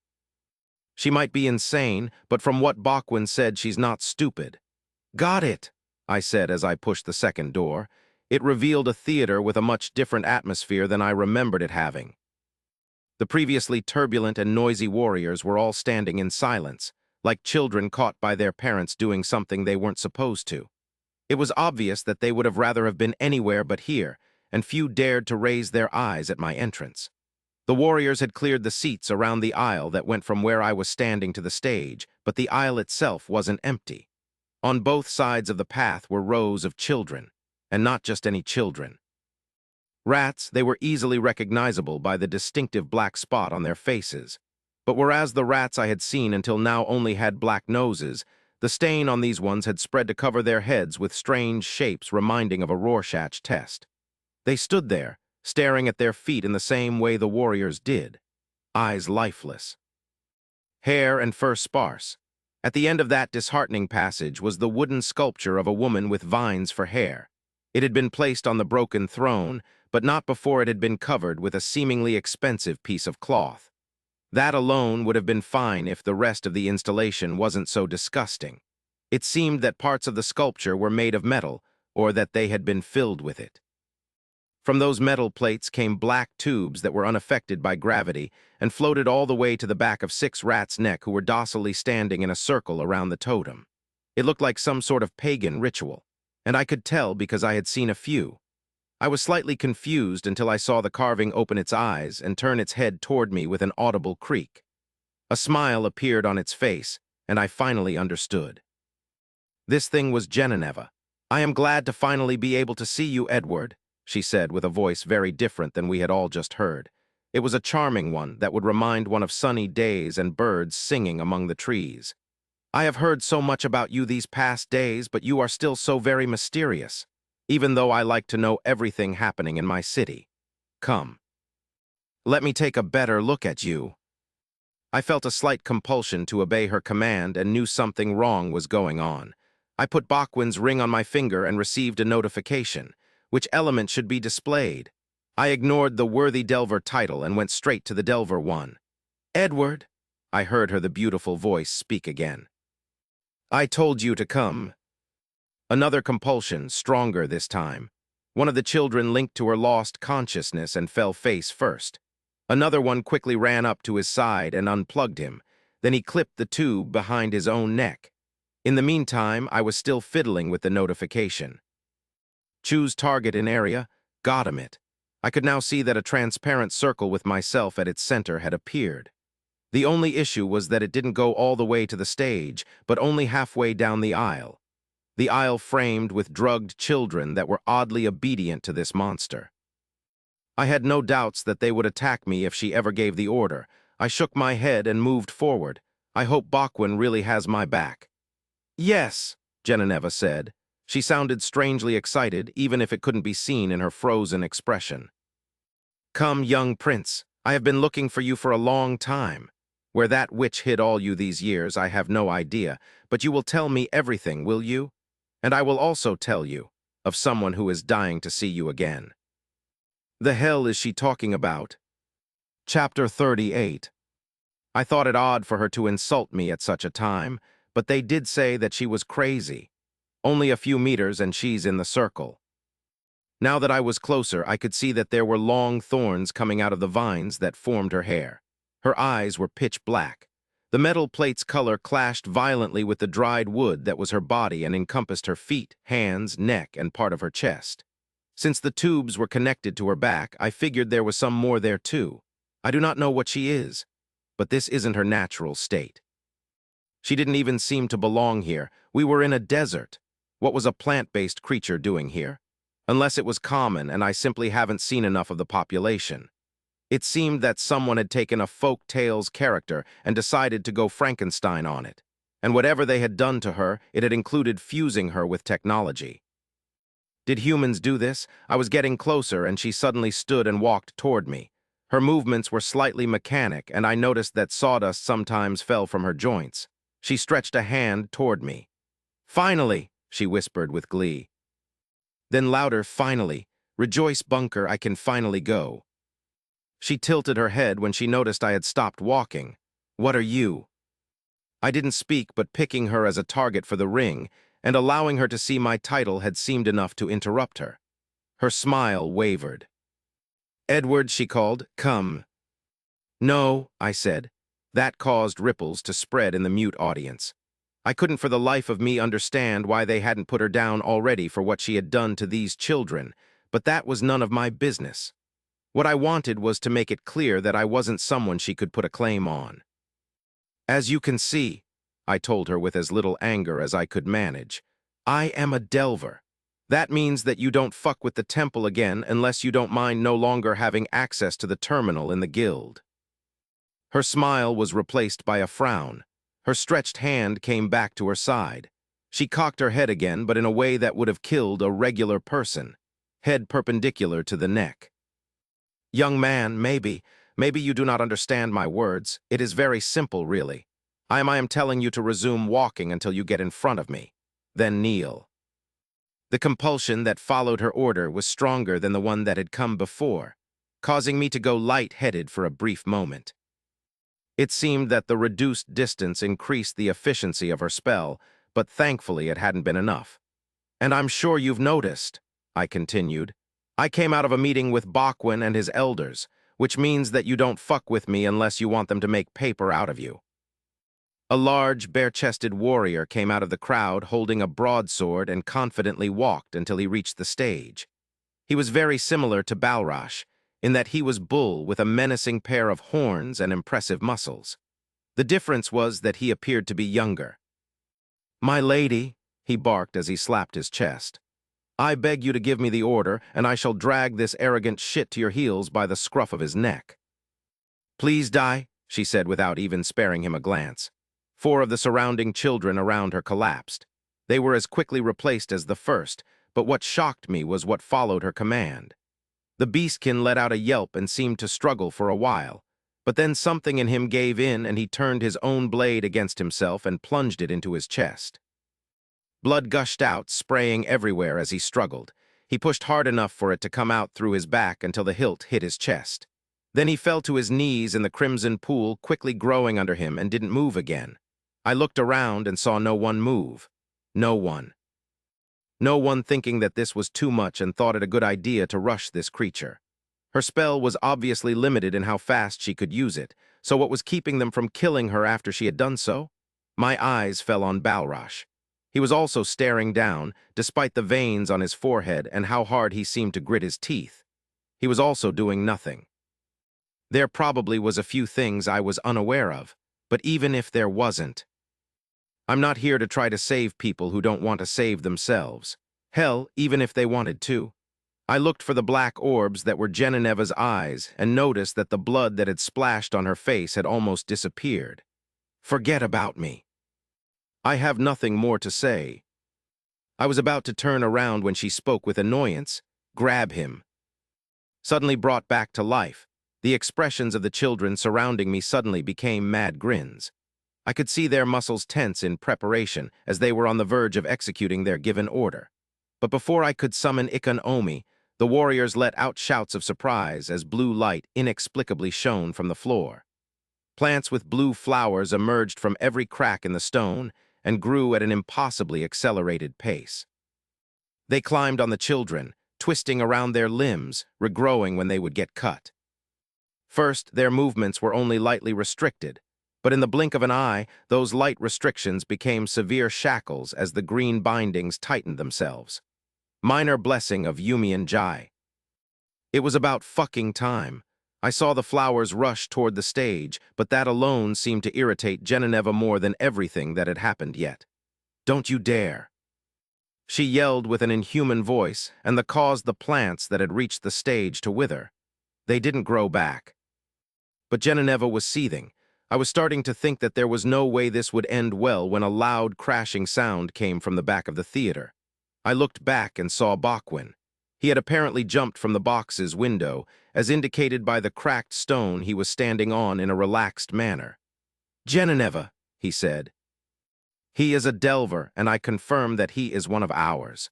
She might be insane, but from what Bachwin said, she's not stupid. Got it, I said as I pushed the second door. It revealed a theater with a much different atmosphere than I remembered it having. The previously turbulent and noisy warriors were all standing in silence, like children caught by their parents doing something they weren't supposed to. It was obvious that they would have rather have been anywhere but here, and few dared to raise their eyes at my entrance. The warriors had cleared the seats around the aisle that went from where I was standing to the stage, but the aisle itself wasn't empty. On both sides of the path were rows of children, and not just any children. Rats, they were easily recognizable by the distinctive black spot on their faces. But whereas the rats I had seen until now only had black noses, the stain on these ones had spread to cover their heads with strange shapes reminding of a Rorschach test. They stood there, staring at their feet in the same way the warriors did, eyes lifeless. Hair and fur sparse. At the end of that disheartening passage was the wooden sculpture of a woman with vines for hair. It had been placed on the broken throne, but not before it had been covered with a seemingly expensive piece of cloth. That alone would have been fine if the rest of the installation wasn't so disgusting. It seemed that parts of the sculpture were made of metal, or that they had been filled with it. From those metal plates came black tubes that were unaffected by gravity and floated all the way to the back of 6 rats' neck who were docilely standing in a circle around the totem. It looked like some sort of pagan ritual, and I could tell because I had seen a few. I was slightly confused until I saw the carving open its eyes and turn its head toward me with an audible creak. A smile appeared on its face, and I finally understood. This thing was Genevieve. I am glad to finally be able to see you, Edward, she said with a voice very different than we had all just heard. It was a charming one that would remind one of sunny days and birds singing among the trees. I have heard so much about you these past days, but you are still so very mysterious, even though I like to know everything happening in my city. Come. Let me take a better look at you. I felt a slight compulsion to obey her command and knew something wrong was going on. I put Bachwin's ring on my finger and received a notification. Which element should be displayed? I ignored the Worthy Delver title and went straight to the Delver one. Edward, I heard the beautiful voice speak again. I told you to come. Another compulsion, stronger this time. One of the children linked to her lost consciousness and fell face first. Another one quickly ran up to his side and unplugged him. Then he clipped the tube behind his own neck. In the meantime, I was still fiddling with the notification. Choose target in area, got him it. I could now see that a transparent circle with myself at its center had appeared. The only issue was that it didn't go all the way to the stage, but only halfway down the aisle. The aisle framed with drugged children that were oddly obedient to this monster. I had no doubts that they would attack me if she ever gave the order. I shook my head and moved forward. I hope Bachwin really has my back. Yes, Genevieve said. She sounded strangely excited, even if it couldn't be seen in her frozen expression. Come, young prince. I have been looking for you for a long time. Where that witch hid all you these years, I have no idea, but you will tell me everything, will you? And I will also tell you of someone who is dying to see you again. The hell is she talking about? Chapter 38. I thought it odd for her to insult me at such a time, but they did say that she was crazy. Only a few meters and she's in the circle. Now that I was closer, I could see that there were long thorns coming out of the vines that formed her hair. Her eyes were pitch black. The metal plate's color clashed violently with the dried wood that was her body and encompassed her feet, hands, neck, and part of her chest. Since the tubes were connected to her back, I figured there was some more there too. I do not know what she is, but this isn't her natural state. She didn't even seem to belong here. We were in a desert. What was a plant-based creature doing here? Unless it was common and I simply haven't seen enough of the population. It seemed that someone had taken a folk tales character and decided to go Frankenstein on it. And whatever they had done to her, it had included fusing her with technology. Did humans do this? I was getting closer and she suddenly stood and walked toward me. Her movements were slightly mechanic and I noticed that sawdust sometimes fell from her joints. She stretched a hand toward me. "Finally," she whispered with glee. Then louder, "Finally. Rejoice, Bunker, I can finally go." She tilted her head when she noticed I had stopped walking. "What are you?" I didn't speak, but picking her as a target for the ring and allowing her to see my title had seemed enough to interrupt her. Her smile wavered. "Edward," she called, "come." "No," I said. That caused ripples to spread in the mute audience. I couldn't for the life of me understand why they hadn't put her down already for what she had done to these children, but that was none of my business. What I wanted was to make it clear that I wasn't someone she could put a claim on. "As you can see," I told her with as little anger as I could manage, "I am a Delver. That means that you don't fuck with the temple again unless you don't mind no longer having access to the terminal in the guild." Her smile was replaced by a frown. Her stretched hand came back to her side. She cocked her head again, but in a way that would have killed a regular person, head perpendicular to the neck. "Young man, maybe you do not understand my words. It is very simple, really. I am telling you to resume walking until you get in front of me. Then kneel." The compulsion that followed her order was stronger than the one that had come before, causing me to go light-headed for a brief moment. It seemed that the reduced distance increased the efficiency of her spell, but thankfully it hadn't been enough. "And I'm sure you've noticed," I continued, "I came out of a meeting with Bachwin and his elders, which means that you don't fuck with me unless you want them to make paper out of you." A large, bare-chested warrior came out of the crowd holding a broadsword and confidently walked until he reached the stage. He was very similar to Balrash, in that he was bull with a menacing pair of horns and impressive muscles. The difference was that he appeared to be younger. "My lady," he barked as he slapped his chest, "I beg you to give me the order, and I shall drag this arrogant shit to your heels by the scruff of his neck." "Please die," she said without even sparing him a glance. 4 of the surrounding children around her collapsed. They were as quickly replaced as the first, but what shocked me was what followed her command. The beastkin let out a yelp and seemed to struggle for a while, but then something in him gave in and he turned his own blade against himself and plunged it into his chest. Blood gushed out, spraying everywhere as he struggled. He pushed hard enough for it to come out through his back until the hilt hit his chest. Then he fell to his knees in the crimson pool, quickly growing under him, and didn't move again. I looked around and saw no one move. No one. No one thinking that this was too much and thought it a good idea to rush this creature. Her spell was obviously limited in how fast she could use it, so what was keeping them from killing her after she had done so? My eyes fell on Balrash. He was also staring down, despite the veins on his forehead and how hard he seemed to grit his teeth. He was also doing nothing. There probably was a few things I was unaware of, but even if there wasn't, I'm not here to try to save people who don't want to save themselves. Hell, even if they wanted to. I looked for the black orbs that were Geneviève's eyes and noticed that the blood that had splashed on her face had almost disappeared. Forget about me. I have nothing more to say. I was about to turn around when she spoke with annoyance. "Grab him." Suddenly brought back to life, the expressions of the children surrounding me suddenly became mad grins. I could see their muscles tense in preparation as they were on the verge of executing their given order. But before I could summon Ikon Omi, the warriors let out shouts of surprise as blue light inexplicably shone from the floor. Plants with blue flowers emerged from every crack in the stone, and grew at an impossibly accelerated pace. They climbed on the children, twisting around their limbs, regrowing when they would get cut. First, their movements were only lightly restricted, but in the blink of an eye, those light restrictions became severe shackles as the green bindings tightened themselves. Minor blessing of Yumian Jai. It was about fucking time. I saw the flowers rush toward the stage, but that alone seemed to irritate Genevieve more than everything that had happened yet. "Don't you dare!" She yelled with an inhuman voice, and that caused the plants that had reached the stage to wither. They didn't grow back. But Genevieve was seething. I was starting to think that there was no way this would end well when a loud, crashing sound came from the back of the theater. I looked back and saw Bachwin. He had apparently jumped from the box's window, as indicated by the cracked stone he was standing on in a relaxed manner. "Genevieve," he said. "He is a Delver, and I confirm that he is one of ours.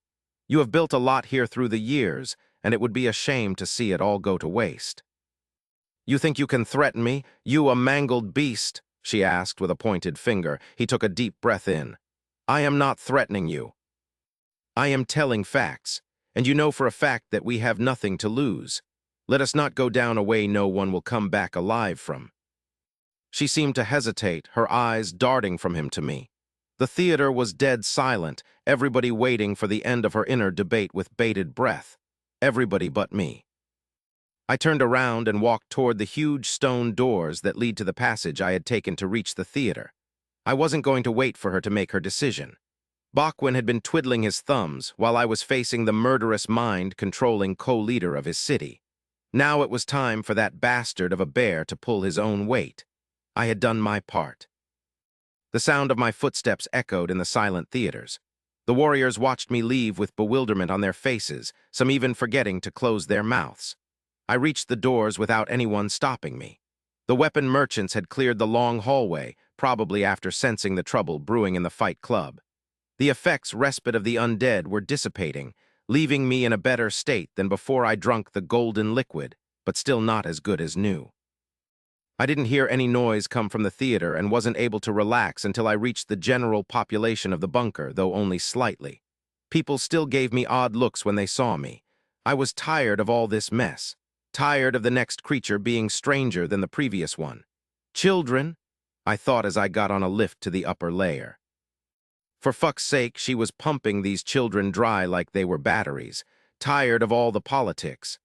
You have built a lot here through the years, and it would be a shame to see it all go to waste." "You think you can threaten me, you a mangled beast?" she asked with a pointed finger. He took a deep breath in. "I am not threatening you. I am telling facts, and you know for a fact that we have nothing to lose. Let us not go down a way no one will come back alive from." She seemed to hesitate, her eyes darting from him to me. The theater was dead silent, everybody waiting for the end of her inner debate with bated breath. Everybody but me. I turned around and walked toward the huge stone doors that lead to the passage I had taken to reach the theater. I wasn't going to wait for her to make her decision. Bachwin had been twiddling his thumbs while I was facing the murderous mind-controlling co-leader of his city. Now it was time for that bastard of a bear to pull his own weight. I had done my part. The sound of my footsteps echoed in the silent theaters. The warriors watched me leave with bewilderment on their faces, some even forgetting to close their mouths. I reached the doors without anyone stopping me. The weapon merchants had cleared the long hallway, probably after sensing the trouble brewing in the Fight Club. The effects respite of the undead were dissipating, leaving me in a better state than before I drunk the golden liquid, but still not as good as new. I didn't hear any noise come from the theater and wasn't able to relax until I reached the general population of the bunker, though only slightly. People still gave me odd looks when they saw me. I was tired of all this mess, tired of the next creature being stranger than the previous one. "Children," I thought as I got on a lift to the upper layer. For fuck's sake, she was pumping these children dry like they were batteries, tired of all the politics.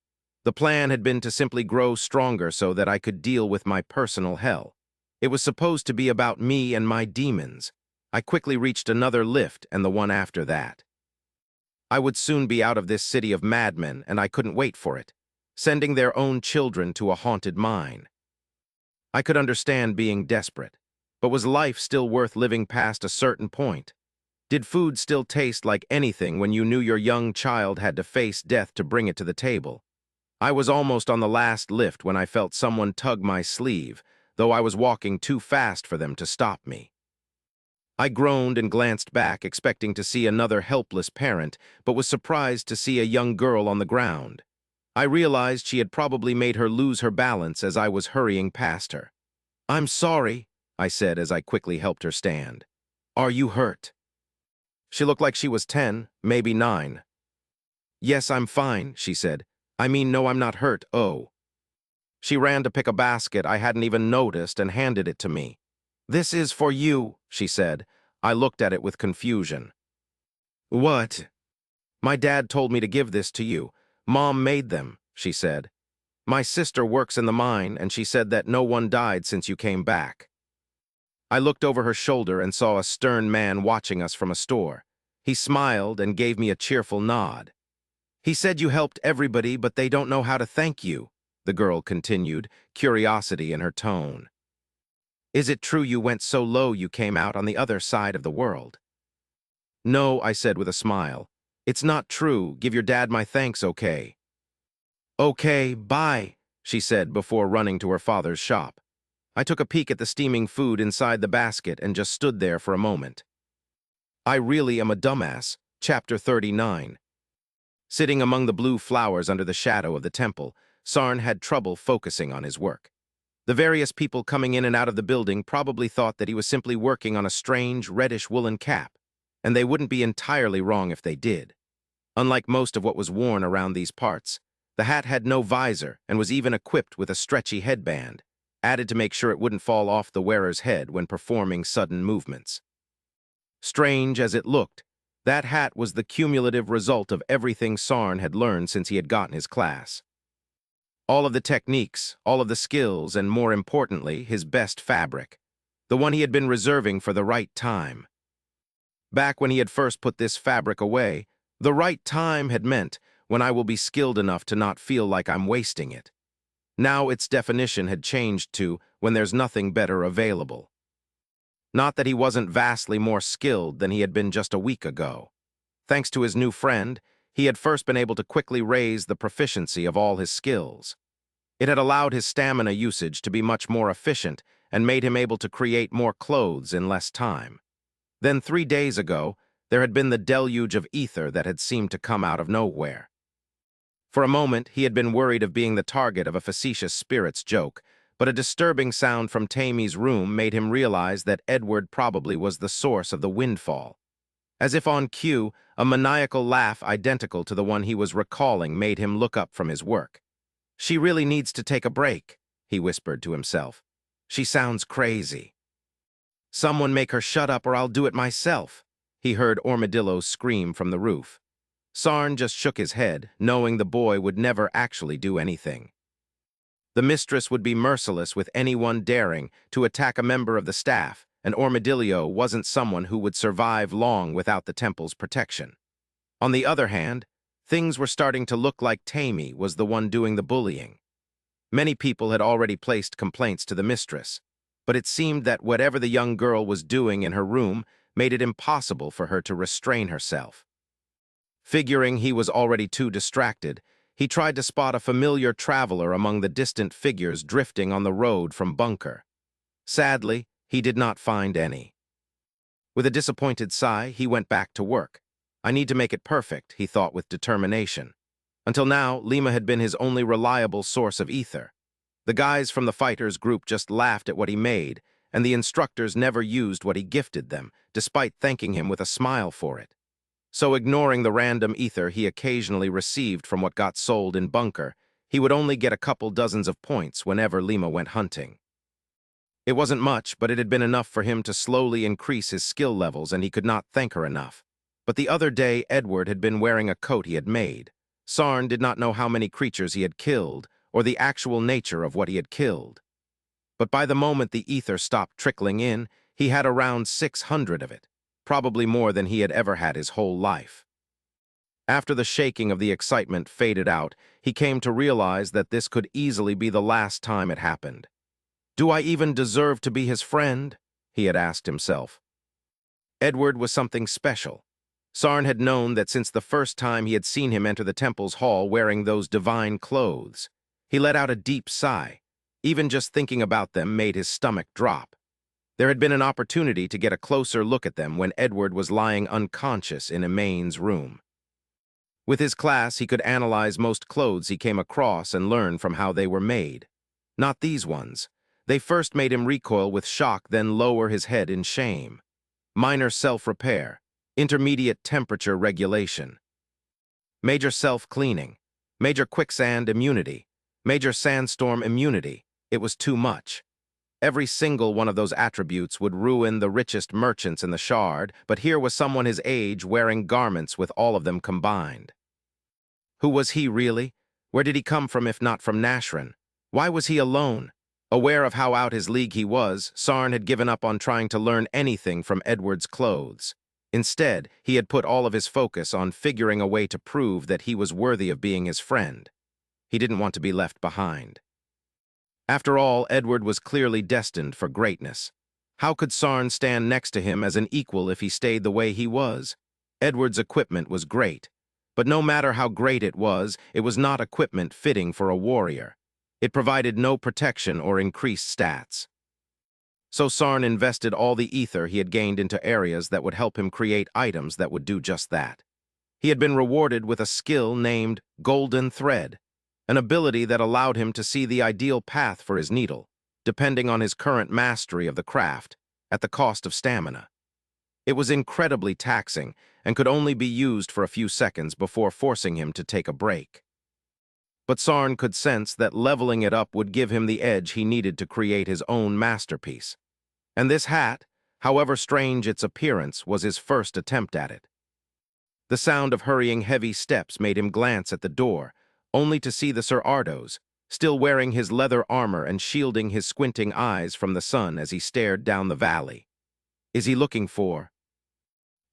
The plan had been to simply grow stronger so that I could deal with my personal hell. It was supposed to be about me and my demons. I quickly reached another lift and the one after that. I would soon be out of this city of madmen, and I couldn't wait for it, sending their own children to a haunted mine. I could understand being desperate, but was life still worth living past a certain point? Did food still taste like anything when you knew your young child had to face death to bring it to the table? I was almost on the last lift when I felt someone tug my sleeve, though I was walking too fast for them to stop me. I groaned and glanced back, expecting to see another helpless parent, but was surprised to see a young girl on the ground. I realized she had probably made her lose her balance as I was hurrying past her. "I'm sorry," I said as I quickly helped her stand. "Are you hurt?" She looked like she was 10, maybe 9. "Yes, I'm fine," she said. "I mean, no, I'm not hurt, oh." She ran to pick a basket I hadn't even noticed and handed it to me. "This is for you," she said. I looked at it with confusion. "What?" "My dad told me to give this to you. Mom made them," she said. "My sister works in the mine, and she said that no one died since you came back." I looked over her shoulder and saw a stern man watching us from a store. He smiled and gave me a cheerful nod. "He said you helped everybody, but they don't know how to thank you," the girl continued, curiosity in her tone. "Is it true you went so low you came out on the other side of the world?" "No," I said with a smile. "It's not true. Give your dad my thanks, okay?" "Okay, bye," she said before running to her father's shop. I took a peek at the steaming food inside the basket and just stood there for a moment. I really am a dumbass. Chapter 39. Sitting among the blue flowers under the shadow of the temple, Sarn had trouble focusing on his work. The various people coming in and out of the building probably thought that he was simply working on a strange, reddish woolen cap, and they wouldn't be entirely wrong if they did. Unlike most of what was worn around these parts, the hat had no visor and was even equipped with a stretchy headband, added to make sure it wouldn't fall off the wearer's head when performing sudden movements. Strange as it looked, that hat was the cumulative result of everything Sarn had learned since he had gotten his class. All of the techniques, all of the skills, and more importantly, his best fabric, the one he had been reserving for the right time. Back when he had first put this fabric away, the right time had meant when I will be skilled enough to not feel like I'm wasting it. Now its definition had changed to when there's nothing better available. Not that he wasn't vastly more skilled than he had been just a week ago. Thanks to his new friend, he had first been able to quickly raise the proficiency of all his skills. It had allowed his stamina usage to be much more efficient and made him able to create more clothes in less time. Then 3 days ago, there had been the deluge of ether that had seemed to come out of nowhere. For a moment, he had been worried of being the target of a facetious spirit's joke, but a disturbing sound from Tammy's room made him realize that Edward probably was the source of the windfall. As if on cue, a maniacal laugh identical to the one he was recalling made him look up from his work. "She really needs to take a break," he whispered to himself. "She sounds crazy." "Someone make her shut up or I'll do it myself," he heard Armadillo scream from the roof. Sarn just shook his head, knowing the boy would never actually do anything. The mistress would be merciless with anyone daring to attack a member of the staff, and Armadillo wasn't someone who would survive long without the temple's protection. On the other hand, things were starting to look like Tammy was the one doing the bullying. Many people had already placed complaints to the mistress, but it seemed that whatever the young girl was doing in her room made it impossible for her to restrain herself. Figuring he was already too distracted, he tried to spot a familiar traveler among the distant figures drifting on the road from Bunker. Sadly, he did not find any. With a disappointed sigh, he went back to work. I need to make it perfect, he thought with determination. Until now, Lima had been his only reliable source of ether. The guys from the fighters group just laughed at what he made, and the instructors never used what he gifted them, despite thanking him with a smile for it. So ignoring the random ether he occasionally received from what got sold in Bunker, he would only get a couple dozens of points whenever Lima went hunting. It wasn't much, but it had been enough for him to slowly increase his skill levels, and he could not thank her enough. But the other day, Edward had been wearing a coat he had made. Sarn did not know how many creatures he had killed, or the actual nature of what he had killed. But by the moment the ether stopped trickling in, he had around 600 of it, probably more than he had ever had his whole life. After the shaking of the excitement faded out, he came to realize that this could easily be the last time it happened. "Do I even deserve to be his friend?" he had asked himself. Edward was something special. Sarn had known that since the first time he had seen him enter the temple's hall wearing those divine clothes. He let out a deep sigh. Even just thinking about them made his stomach drop. There had been an opportunity to get a closer look at them when Edward was lying unconscious in Emane's room. With his class, he could analyze most clothes he came across and learn from how they were made. Not these ones. They first made him recoil with shock, then lower his head in shame. Minor self-repair, intermediate temperature regulation, major self-cleaning, major quicksand immunity, major sandstorm immunity. It was too much. Every single one of those attributes would ruin the richest merchants in the Shard, but here was someone his age wearing garments with all of them combined. Who was he really? Where did he come from if not from Nashran? Why was he alone? Aware of how out his league he was, Sarn had given up on trying to learn anything from Edward's clothes. Instead, he had put all of his focus on figuring a way to prove that he was worthy of being his friend. He didn't want to be left behind. After all, Edward was clearly destined for greatness. How could Sarn stand next to him as an equal if he stayed the way he was? Edward's equipment was great, but no matter how great it was not equipment fitting for a warrior. It provided no protection or increased stats. So Sarn invested all the ether he had gained into areas that would help him create items that would do just that. He had been rewarded with a skill named Golden Thread, an ability that allowed him to see the ideal path for his needle. depending on his current mastery of the craft, at the cost of stamina. It was incredibly taxing and could only be used for a few seconds before forcing him to take a break. But Sarn could sense that leveling it up would give him the edge he needed to create his own masterpiece. And this hat, however strange its appearance, was his first attempt at it. The sound of hurrying heavy steps made him glance at the door, only to see the Sir Ardos, still wearing his leather armor and shielding his squinting eyes from the sun as he stared down the valley. Is he looking for?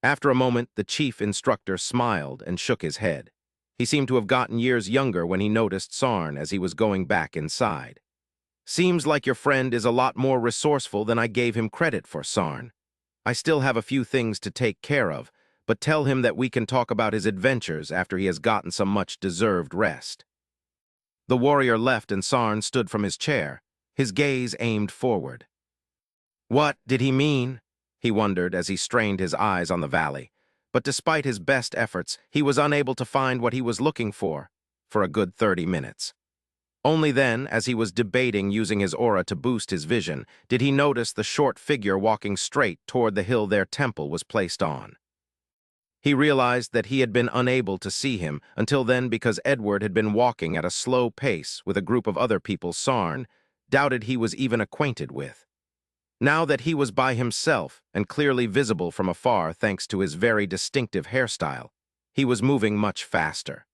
After a moment, the chief instructor smiled and shook his head. He seemed to have gotten years younger when he noticed Sarn as he was going back inside. Seems like your friend is a lot more resourceful than I gave him credit for, Sarn. I still have a few things to take care of, but tell him that we can talk about his adventures after he has gotten some much-deserved rest. The warrior left and Sarn stood from his chair, his gaze aimed forward. What did he mean? He wondered as he strained his eyes on the valley. But despite his best efforts, he was unable to find what he was looking for a good 30 minutes. Only then, as he was debating using his aura to boost his vision, did he notice the short figure walking straight toward the hill their temple was placed on. He realized that he had been unable to see him until then because Edward had been walking at a slow pace with a group of other people Sarn doubted he was even acquainted with. Now that he was by himself and clearly visible from afar thanks to his very distinctive hairstyle, he was moving much faster.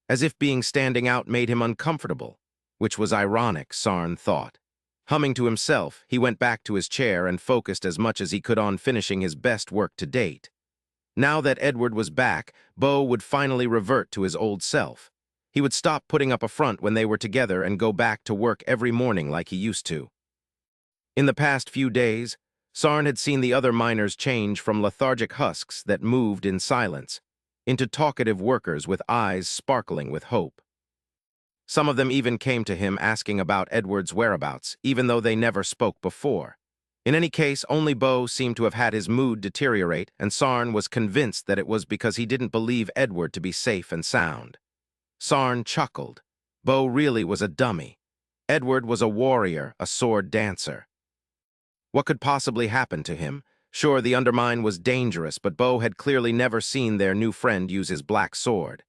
As if being standing out made him uncomfortable, which was ironic, Sarn thought. Humming to himself, he went back to his chair and focused as much as he could on finishing his best work to date. Now that Edward was back, Bo would finally revert to his old self. He would stop putting up a front when they were together and go back to work every morning like he used to. In the past few days, Sarn had seen the other miners change from lethargic husks that moved in silence into talkative workers with eyes sparkling with hope. Some of them even came to him asking about Edward's whereabouts, even though they never spoke before. In any case, only Bo seemed to have had his mood deteriorate, and Sarn was convinced that it was because he didn't believe Edward to be safe and sound. Sarn chuckled. Bo really was a dummy. Edward was a warrior, a sword dancer. What could possibly happen to him? Sure, the undermine was dangerous, but Bo had clearly never seen their new friend use his black sword.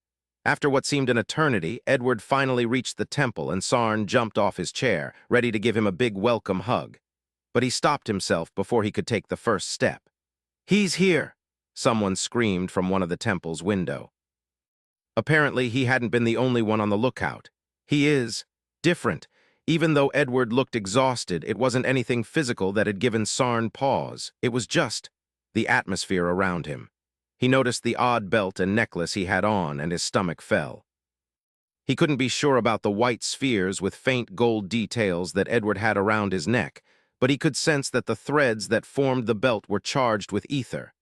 After what seemed an eternity, Edward finally reached the temple and Sarn jumped off his chair, ready to give him a big welcome hug. But he stopped himself before he could take the first step. "He's here!" someone screamed from one of the temple's window. Apparently, he hadn't been the only one on the lookout. He is different. Even though Edward looked exhausted, it wasn't anything physical that had given Sarn pause. It was just the atmosphere around him. He noticed the odd belt and necklace he had on, and his stomach fell. He couldn't be sure about the white spheres with faint gold details that Edward had around his neck, but he could sense that the threads that formed the belt were charged with ether.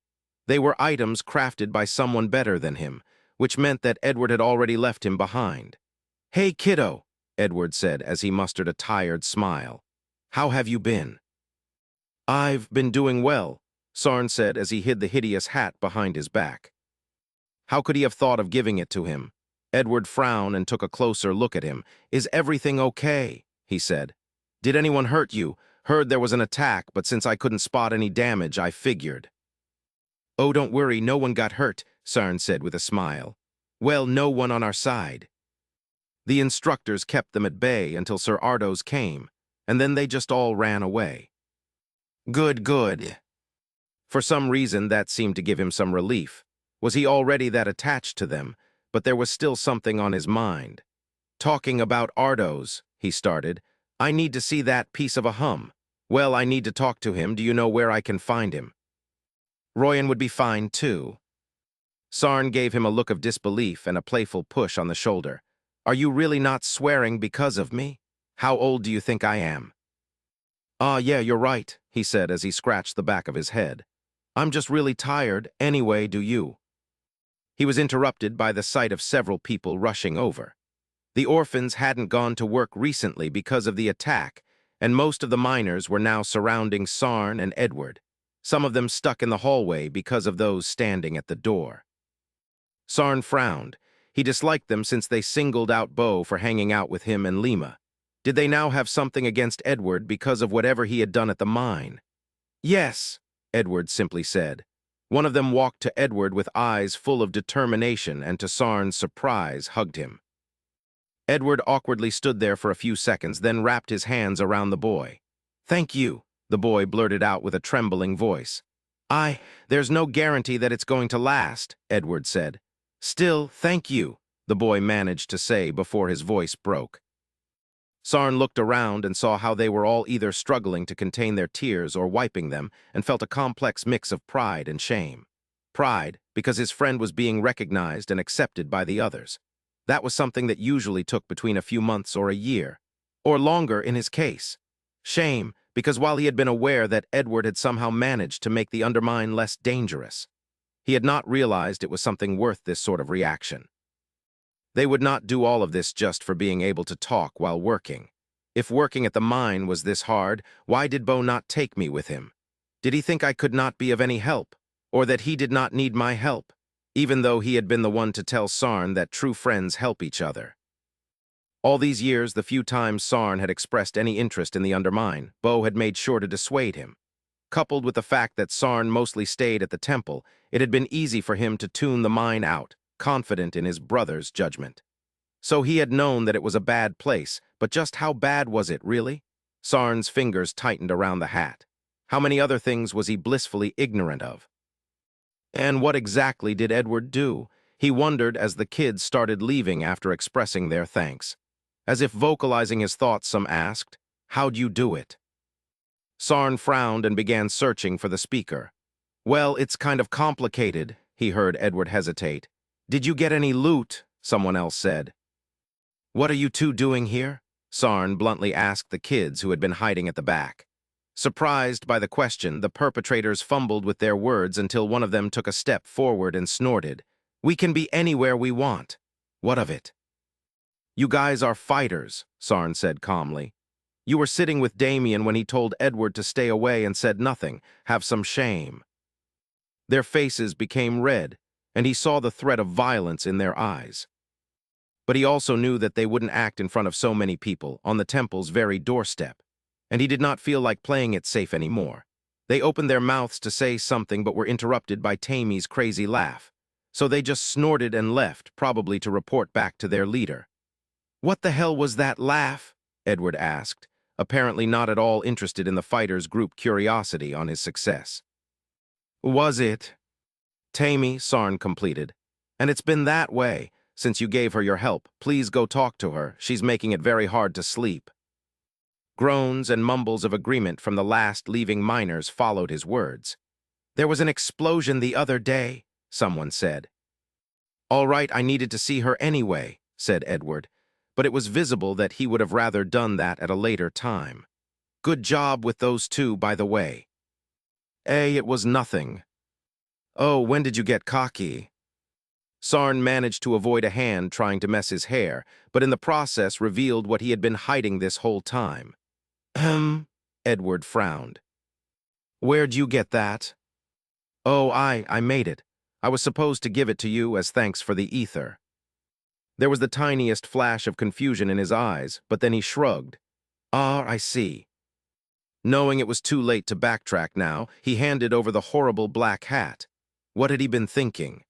They were items crafted by someone better than him, which meant that Edward had already left him behind. "Hey, kiddo," Edward said as he mustered a tired smile. "How have you been?" "I've been doing well," Sarn said as he hid the hideous hat behind his back. How could he have thought of giving it to him? Edward frowned and took a closer look at him. "Is everything okay?" he said. "Did anyone hurt you? Heard there was an attack, but since I couldn't spot any damage, I figured." "Oh, don't worry, no one got hurt," Sarn said with a smile. "Well, no one on our side. The instructors kept them at bay until Sir Ardos came, and then they just all ran away." "Good, good." For some reason, that seemed to give him some relief. Was he already that attached to them? But there was still something on his mind. "Talking about Ardos," he started. "I need to see that piece of a hum. Well, I need to talk to him. Do you know where I can find him?" "Royan would be fine, too." Sarn gave him a look of disbelief and a playful push on the shoulder. "Are you really not swearing because of me? How old do you think I am?" Yeah, you're right," he said as he scratched the back of his head. "I'm just really tired. Anyway, do you?" He was interrupted by the sight of several people rushing over. The orphans hadn't gone to work recently because of the attack, and most of the miners were now surrounding Sarn and Edward, some of them stuck in the hallway because of those standing at the door. Sarn frowned. He disliked them since they singled out Bo for hanging out with him and Lima. Did they now have something against Edward because of whatever he had done at the mine? Yes, Edward simply said. One of them walked to Edward with eyes full of determination and to Sarn's surprise hugged him. Edward awkwardly stood there for a few seconds, then wrapped his hands around the boy. "Thank you," the boy blurted out with a trembling voice. There's no guarantee that it's going to last," Edward said. "Still, thank you," the boy managed to say before his voice broke. Sarn looked around and saw how they were all either struggling to contain their tears or wiping them, and felt a complex mix of pride and shame. Pride, because his friend was being recognized and accepted by the others. That was something that usually took between a few months or a year, or longer in his case. Shame, because while he had been aware that Edward had somehow managed to make the undermine less dangerous, he had not realized it was something worth this sort of reaction. They would not do all of this just for being able to talk while working. If working at the mine was this hard, why did Bo not take me with him? Did he think I could not be of any help, or that he did not need my help, even though he had been the one to tell Sarn that true friends help each other? All these years, the few times Sarn had expressed any interest in the undermine, Bo had made sure to dissuade him. Coupled with the fact that Sarn mostly stayed at the temple, it had been easy for him to tune the mine out, confident in his brother's judgment. So he had known that it was a bad place, but just how bad was it, really? Sarn's fingers tightened around the hat. How many other things was he blissfully ignorant of? And what exactly did Edward do? He wondered as the kids started leaving after expressing their thanks. As if vocalizing his thoughts, some asked, "How'd you do it?" Sarn frowned and began searching for the speaker. "Well, it's kind of complicated," he heard Edward hesitate. "Did you get any loot?" someone else said. "What are you two doing here?" Sarn bluntly asked the kids who had been hiding at the back. Surprised by the question, the perpetrators fumbled with their words until one of them took a step forward and snorted. "We can be anywhere we want." "What of it?" "You guys are fighters," Sarn said calmly. "You were sitting with Damien when he told Edward to stay away and said nothing. Have some shame." Their faces became red, and he saw the threat of violence in their eyes. But he also knew that they wouldn't act in front of so many people on the temple's very doorstep, and he did not feel like playing it safe anymore. They opened their mouths to say something but were interrupted by Tammy's crazy laugh, so they just snorted and left, probably to report back to their leader. "What the hell was that laugh?" Edward asked, apparently not at all interested in the fighters' group curiosity on his success. "Was it?" "Tammy," Sarn completed. "And it's been that way since you gave her your help. Please go talk to her. She's making it very hard to sleep." Groans and mumbles of agreement from the last leaving miners followed his words. "There was an explosion the other day," someone said. "All right, I needed to see her anyway," said Edward, but it was visible that he would have rather done that at a later time. "Good job with those two, by the way." It was nothing." "Oh, when did you get cocky?" Sarn managed to avoid a hand trying to mess his hair, but in the process revealed what he had been hiding this whole time. Edward frowned. "Where'd you get that?" "Oh, I made it. I was supposed to give it to you as thanks for the ether." There was the tiniest flash of confusion in his eyes, but then he shrugged. "Ah, I see." Knowing it was too late to backtrack now, he handed over the horrible black hat. What had he been thinking?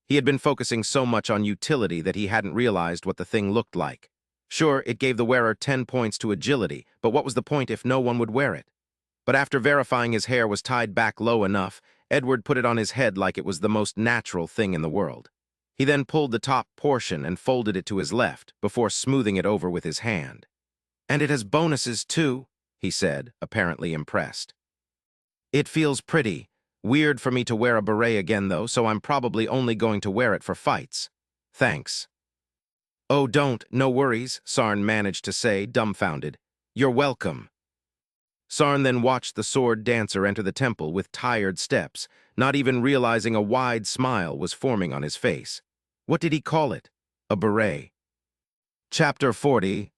He had been focusing so much on utility that he hadn't realized what the thing looked like. Sure, it gave the wearer 10 points to agility, but what was the point if no one would wear it? But after verifying his hair was tied back low enough, Edward put it on his head like it was the most natural thing in the world. He then pulled the top portion and folded it to his left, before smoothing it over with his hand. "And it has bonuses, too," he said, apparently impressed. "It feels pretty. Weird for me to wear a beret again, though, so I'm probably only going to wear it for fights. Thanks." "Oh, don't, no worries," Sarn managed to say, dumbfounded. "You're welcome." Sarn then watched the sword dancer enter the temple with tired steps, not even realizing a wide smile was forming on his face. What did he call it? A beret. Chapter 40.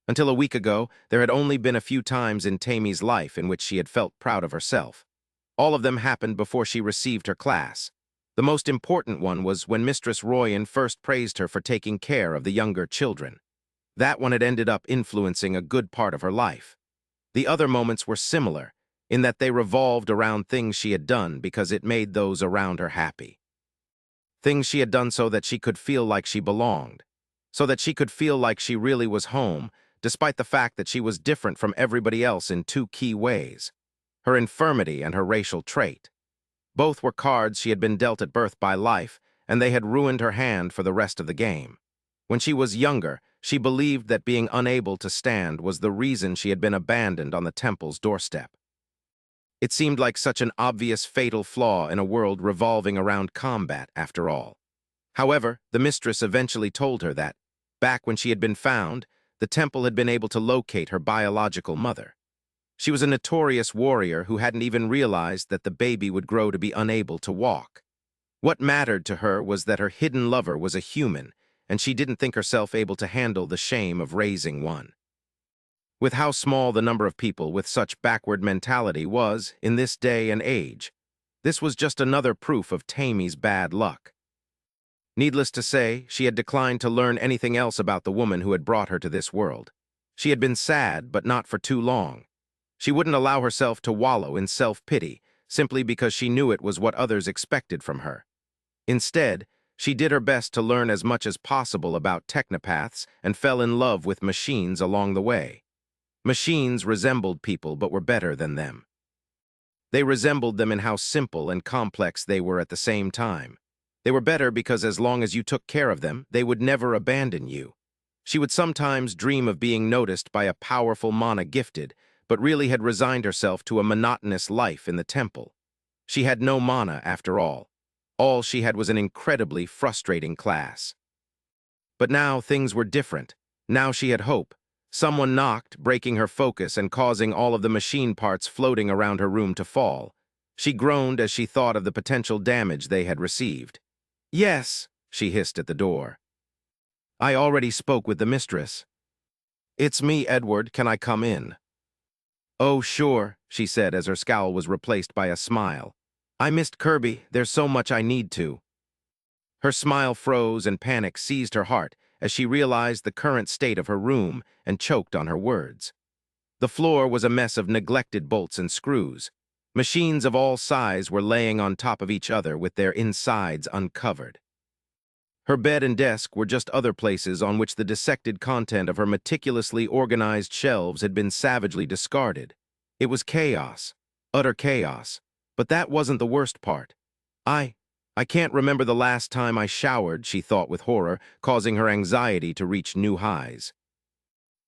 Until a week ago, there had only been a few times in Tammy's life in which she had felt proud of herself. All of them happened before she received her class. The most important one was when Mistress Royan first praised her for taking care of the younger children. That one had ended up influencing a good part of her life. The other moments were similar, in that they revolved around things she had done because it made those around her happy. Things she had done so that she could feel like she belonged, so that she could feel like she really was home, despite the fact that she was different from everybody else in two key ways: her infirmity and her racial trait. Both were cards she had been dealt at birth by life, and they had ruined her hand for the rest of the game. When she was younger, she believed that being unable to stand was the reason she had been abandoned on the temple's doorstep. It seemed like such an obvious fatal flaw in a world revolving around combat, after all. However, the mistress eventually told her that, back when she had been found, the temple had been able to locate her biological mother. She was a notorious warrior who hadn't even realized that the baby would grow to be unable to walk. What mattered to her was that her hidden lover was a human, and she didn't think herself able to handle the shame of raising one. With how small the number of people with such backward mentality was in this day and age, this was just another proof of Tammy's bad luck. Needless to say, she had declined to learn anything else about the woman who had brought her to this world. She had been sad, but not for too long. She wouldn't allow herself to wallow in self-pity, simply because she knew it was what others expected from her. Instead, she did her best to learn as much as possible about technopaths and fell in love with machines along the way. Machines resembled people but were better than them. They resembled them in how simple and complex they were at the same time. They were better because as long as you took care of them, they would never abandon you. She would sometimes dream of being noticed by a powerful mana gifted, but really had resigned herself to a monotonous life in the temple. She had no mana, after all. All she had was an incredibly frustrating class. But now things were different. Now she had hope. Someone knocked, breaking her focus and causing all of the machine parts floating around her room to fall. She groaned as she thought of the potential damage they had received. "Yes," she hissed at the door. "I already spoke with the mistress." "It's me, Edward. Can I come in?" "Oh, sure," she said as her scowl was replaced by a smile. "I missed Kirby. There's so much I need to." Her smile froze and panic seized her heart as she realized the current state of her room and choked on her words. The floor was a mess of neglected bolts and screws. Machines of all sizes were laying on top of each other with their insides uncovered. Her bed and desk were just other places on which the dissected content of her meticulously organized shelves had been savagely discarded. It was chaos, utter chaos, but that wasn't the worst part. I can't remember the last time I showered, she thought with horror, causing her anxiety to reach new highs.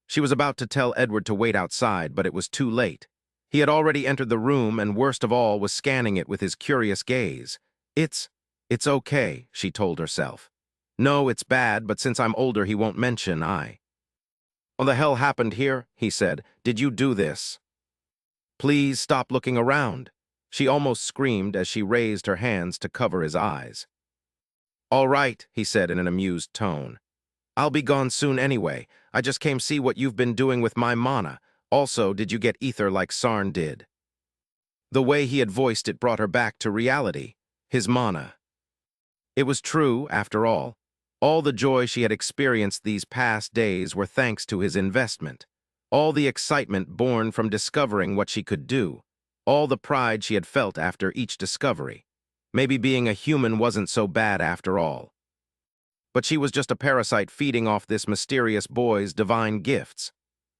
She was about to tell Edward to wait outside, but it was too late. He had already entered the room and, worst of all, was scanning it with his curious gaze. It's okay, she told herself. No, it's bad, but since I'm older, he won't mention What the hell happened here? He said. Did you do this? Please stop looking around. She almost screamed as she raised her hands to cover his eyes. All right, he said in an amused tone. I'll be gone soon anyway. I just came see what you've been doing with my mana. Also, did you get ether like Sarn did? The way he had voiced it brought her back to reality. His mana. It was true, after all. All the joy she had experienced these past days were thanks to his investment. All the excitement born from discovering what she could do. All the pride she had felt after each discovery. Maybe being a human wasn't so bad after all. But she was just a parasite feeding off this mysterious boy's divine gifts.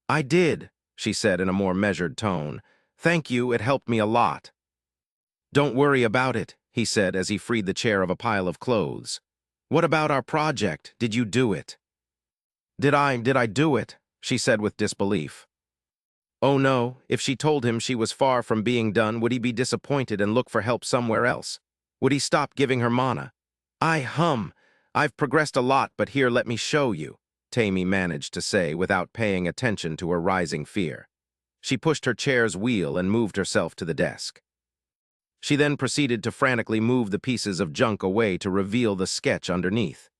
I did, she said in a more measured tone. Thank you, it helped me a lot. Don't worry about it, he said as he freed the chair of a pile of clothes. What about our project? Did you do it? Did I do it? She said with disbelief. Oh no, if she told him she was far from being done, would he be disappointed and look for help somewhere else? Would he stop giving her mana? I've progressed a lot, but here let me show you, Tammy managed to say without paying attention to her rising fear. She pushed her chair's wheel and moved herself to the desk. She then proceeded to frantically move the pieces of junk away to reveal the sketch underneath.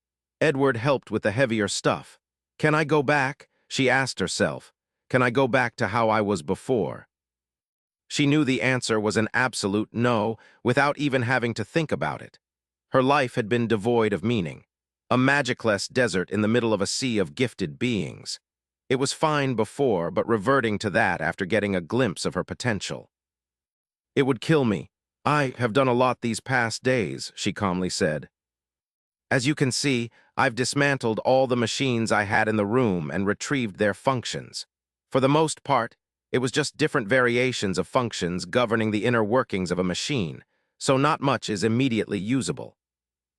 Edward helped with the heavier stuff. Can I go back? She asked herself. Can I go back to how I was before? She knew the answer was an absolute no, without even having to think about it. Her life had been devoid of meaning. A magicless desert in the middle of a sea of gifted beings. It was fine before, but reverting to that after getting a glimpse of her potential. It would kill me. I have done a lot these past days, she calmly said. As you can see, I've dismantled all the machines I had in the room and retrieved their functions. For the most part, it was just different variations of functions governing the inner workings of a machine, so not much is immediately usable.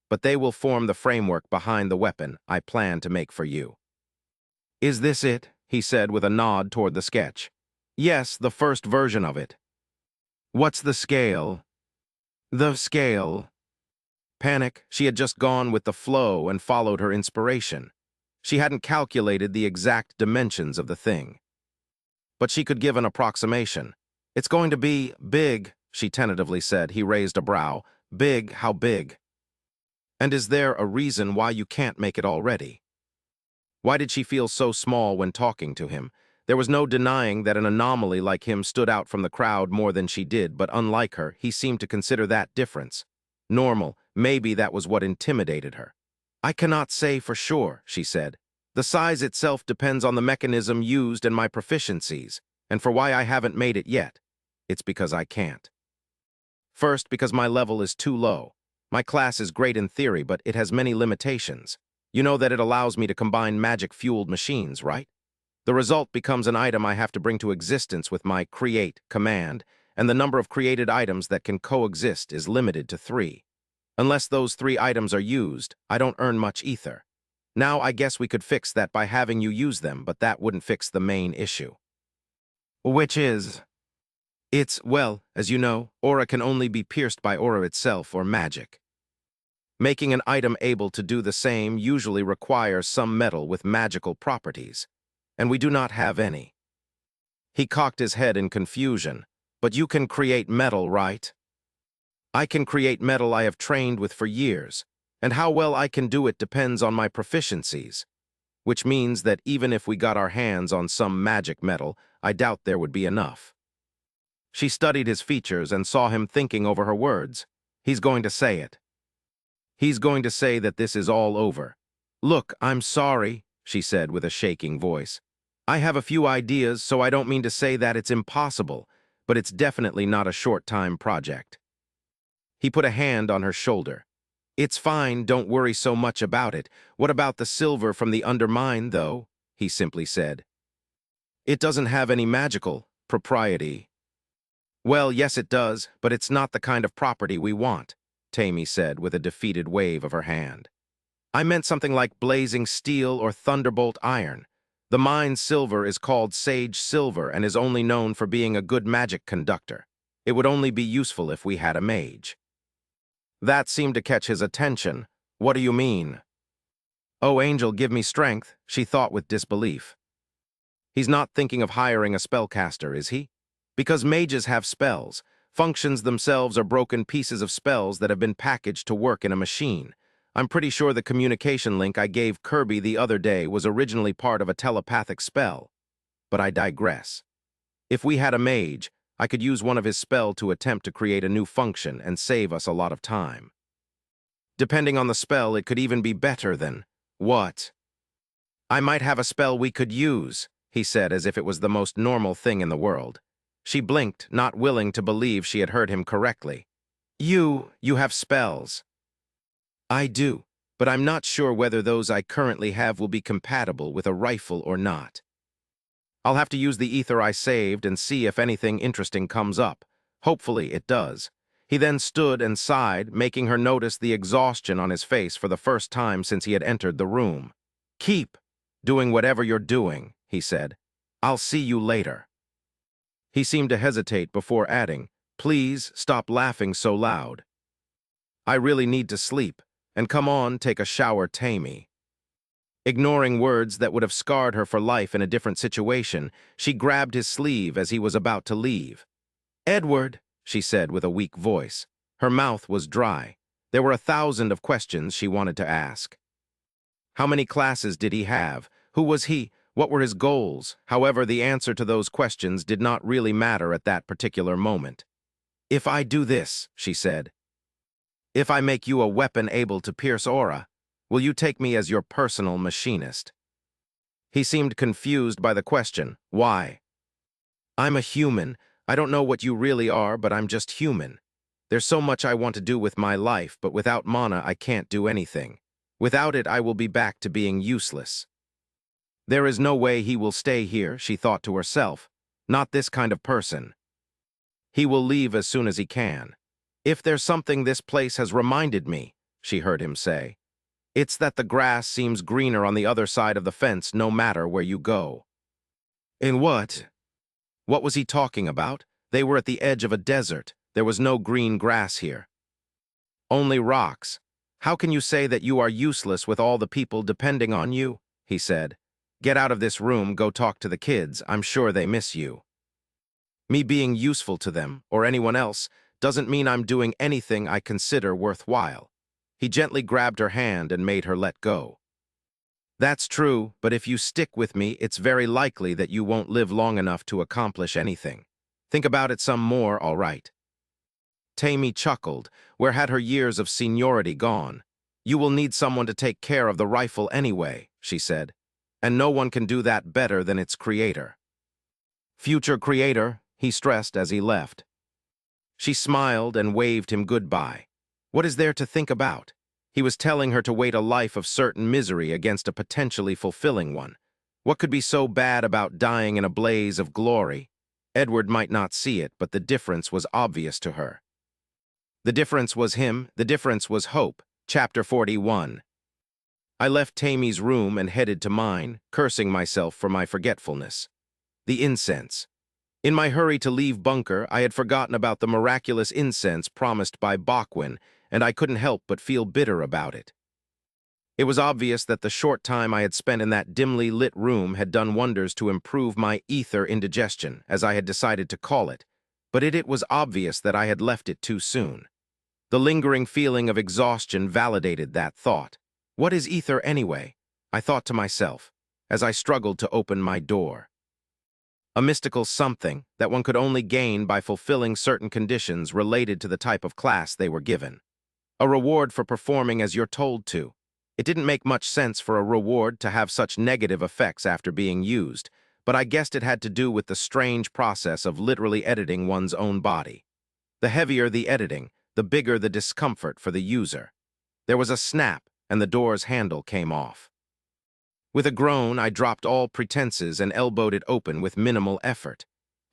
But they will form the framework behind the weapon I plan to make for you. Is this it? He said with a nod toward the sketch. Yes, the first version of it. What's the scale? The scale. Panic, she had just gone with the flow and followed her inspiration. She hadn't calculated the exact dimensions of the thing. But she could give an approximation. It's going to be big, she tentatively said. He raised a brow. Big, how big? And is there a reason why you can't make it already? Why did she feel so small when talking to him? There was no denying that an anomaly like him stood out from the crowd more than she did, but unlike her, he seemed to consider that difference normal. Maybe that was what intimidated her. I cannot say for sure, she said. The size itself depends on the mechanism used and my proficiencies, and for why I haven't made it yet, it's because I can't. First, because my level is too low. My class is great in theory, but it has many limitations. You know that it allows me to combine magic-fueled machines, right? The result becomes an item I have to bring to existence with my create command, and the number of created items that can coexist is limited to 3. Unless those 3 items are used, I don't earn much ether. Now I guess we could fix that by having you use them, but that wouldn't fix the main issue. Which is? Well, as you know, aura can only be pierced by aura itself or magic. Making an item able to do the same usually requires some metal with magical properties, and we do not have any. He cocked his head in confusion. But you can create metal, right? I can create metal I have trained with for years, and how well I can do it depends on my proficiencies, which means that even if we got our hands on some magic metal, I doubt there would be enough. She studied his features and saw him thinking over her words. He's going to say it. He's going to say that this is all over. Look, I'm sorry, she said with a shaking voice. I have a few ideas, so I don't mean to say that it's impossible, but it's definitely not a short-time project. He put a hand on her shoulder. It's fine, don't worry so much about it. What about the silver from the undermine, though? He simply said. It doesn't have any magical propriety. Well, yes it does, but it's not the kind of property we want, Tammy said with a defeated wave of her hand. I meant something like blazing steel or thunderbolt iron. The mine's silver is called sage silver and is only known for being a good magic conductor. It would only be useful if we had a mage. That seemed to catch his attention. What do you mean? Oh, angel, give me strength, she thought with disbelief. He's not thinking of hiring a spellcaster, is he? Because mages have spells. Functions themselves are broken pieces of spells that have been packaged to work in a machine. I'm pretty sure the communication link I gave Kirby the other day was originally part of a telepathic spell. But I digress. If we had a mage, I could use one of his spell to attempt to create a new function and save us a lot of time. Depending on the spell, it could even be better than... What? I might have a spell we could use, he said as if it was the most normal thing in the world. She blinked, not willing to believe she had heard him correctly. You have spells. I do, but I'm not sure whether those I currently have will be compatible with a rifle or not. I'll have to use the ether I saved and see if anything interesting comes up. Hopefully it does. He then stood and sighed, making her notice the exhaustion on his face for the first time since he had entered the room. Keep doing whatever you're doing, he said. I'll see you later. He seemed to hesitate before adding, please stop laughing so loud. I really need to sleep, and come on, take a shower, Tammy. Ignoring words that would have scarred her for life in a different situation, she grabbed his sleeve as he was about to leave. Edward, she said with a weak voice. Her mouth was dry. There were 1,000 of questions she wanted to ask. How many classes did he have? Who was he? What were his goals? However, the answer to those questions did not really matter at that particular moment. If I do this, she said. If I make you a weapon able to pierce aura, Will you take me as your personal machinist? He seemed confused by the question. Why? I'm a human. I don't know what you really are, but I'm just human. There's so much I want to do with my life, but without mana I can't do anything. Without it I will be back to being useless. There is no way he will stay here, she thought to herself. Not this kind of person. He will leave as soon as he can. If there's something this place has reminded me, she heard him say, it's that the grass seems greener on the other side of the fence no matter where you go. In what? What was he talking about? They were at the edge of a desert. There was no green grass here. Only rocks. How can you say that you are useless with all the people depending on you? He said. Get out of this room, go talk to the kids. I'm sure they miss you. Me being useful to them, or anyone else, doesn't mean I'm doing anything I consider worthwhile. He gently grabbed her hand and made her let go. That's true, but if you stick with me, it's very likely that you won't live long enough to accomplish anything. Think about it some more, all right. Tammy chuckled. Where had her years of seniority gone? You will need someone to take care of the rifle anyway, she said. And no one can do that better than its creator. Future creator, he stressed as he left. She smiled and waved him goodbye. What is there to think about? He was telling her to wait a life of certain misery against a potentially fulfilling one. What could be so bad about dying in a blaze of glory? Edward might not see it, but the difference was obvious to her. The difference was him, the difference was hope. Chapter 41. I left Tammy's room and headed to mine, cursing myself for my forgetfulness. The incense. In my hurry to leave bunker, I had forgotten about the miraculous incense promised by Bachwin, and I couldn't help but feel bitter about it. It was obvious that the short time I had spent in that dimly lit room had done wonders to improve my ether indigestion, as I had decided to call it, but it was obvious that I had left it too soon. The lingering feeling of exhaustion validated that thought. What is ether anyway? I thought to myself, as I struggled to open my door. A mystical something that one could only gain by fulfilling certain conditions related to the type of class they were given. A reward for performing as you're told to. It didn't make much sense for a reward to have such negative effects after being used, but I guessed it had to do with the strange process of literally editing one's own body. The heavier the editing, the bigger the discomfort for the user. There was a snap, and the door's handle came off. With a groan, I dropped all pretenses and elbowed it open with minimal effort.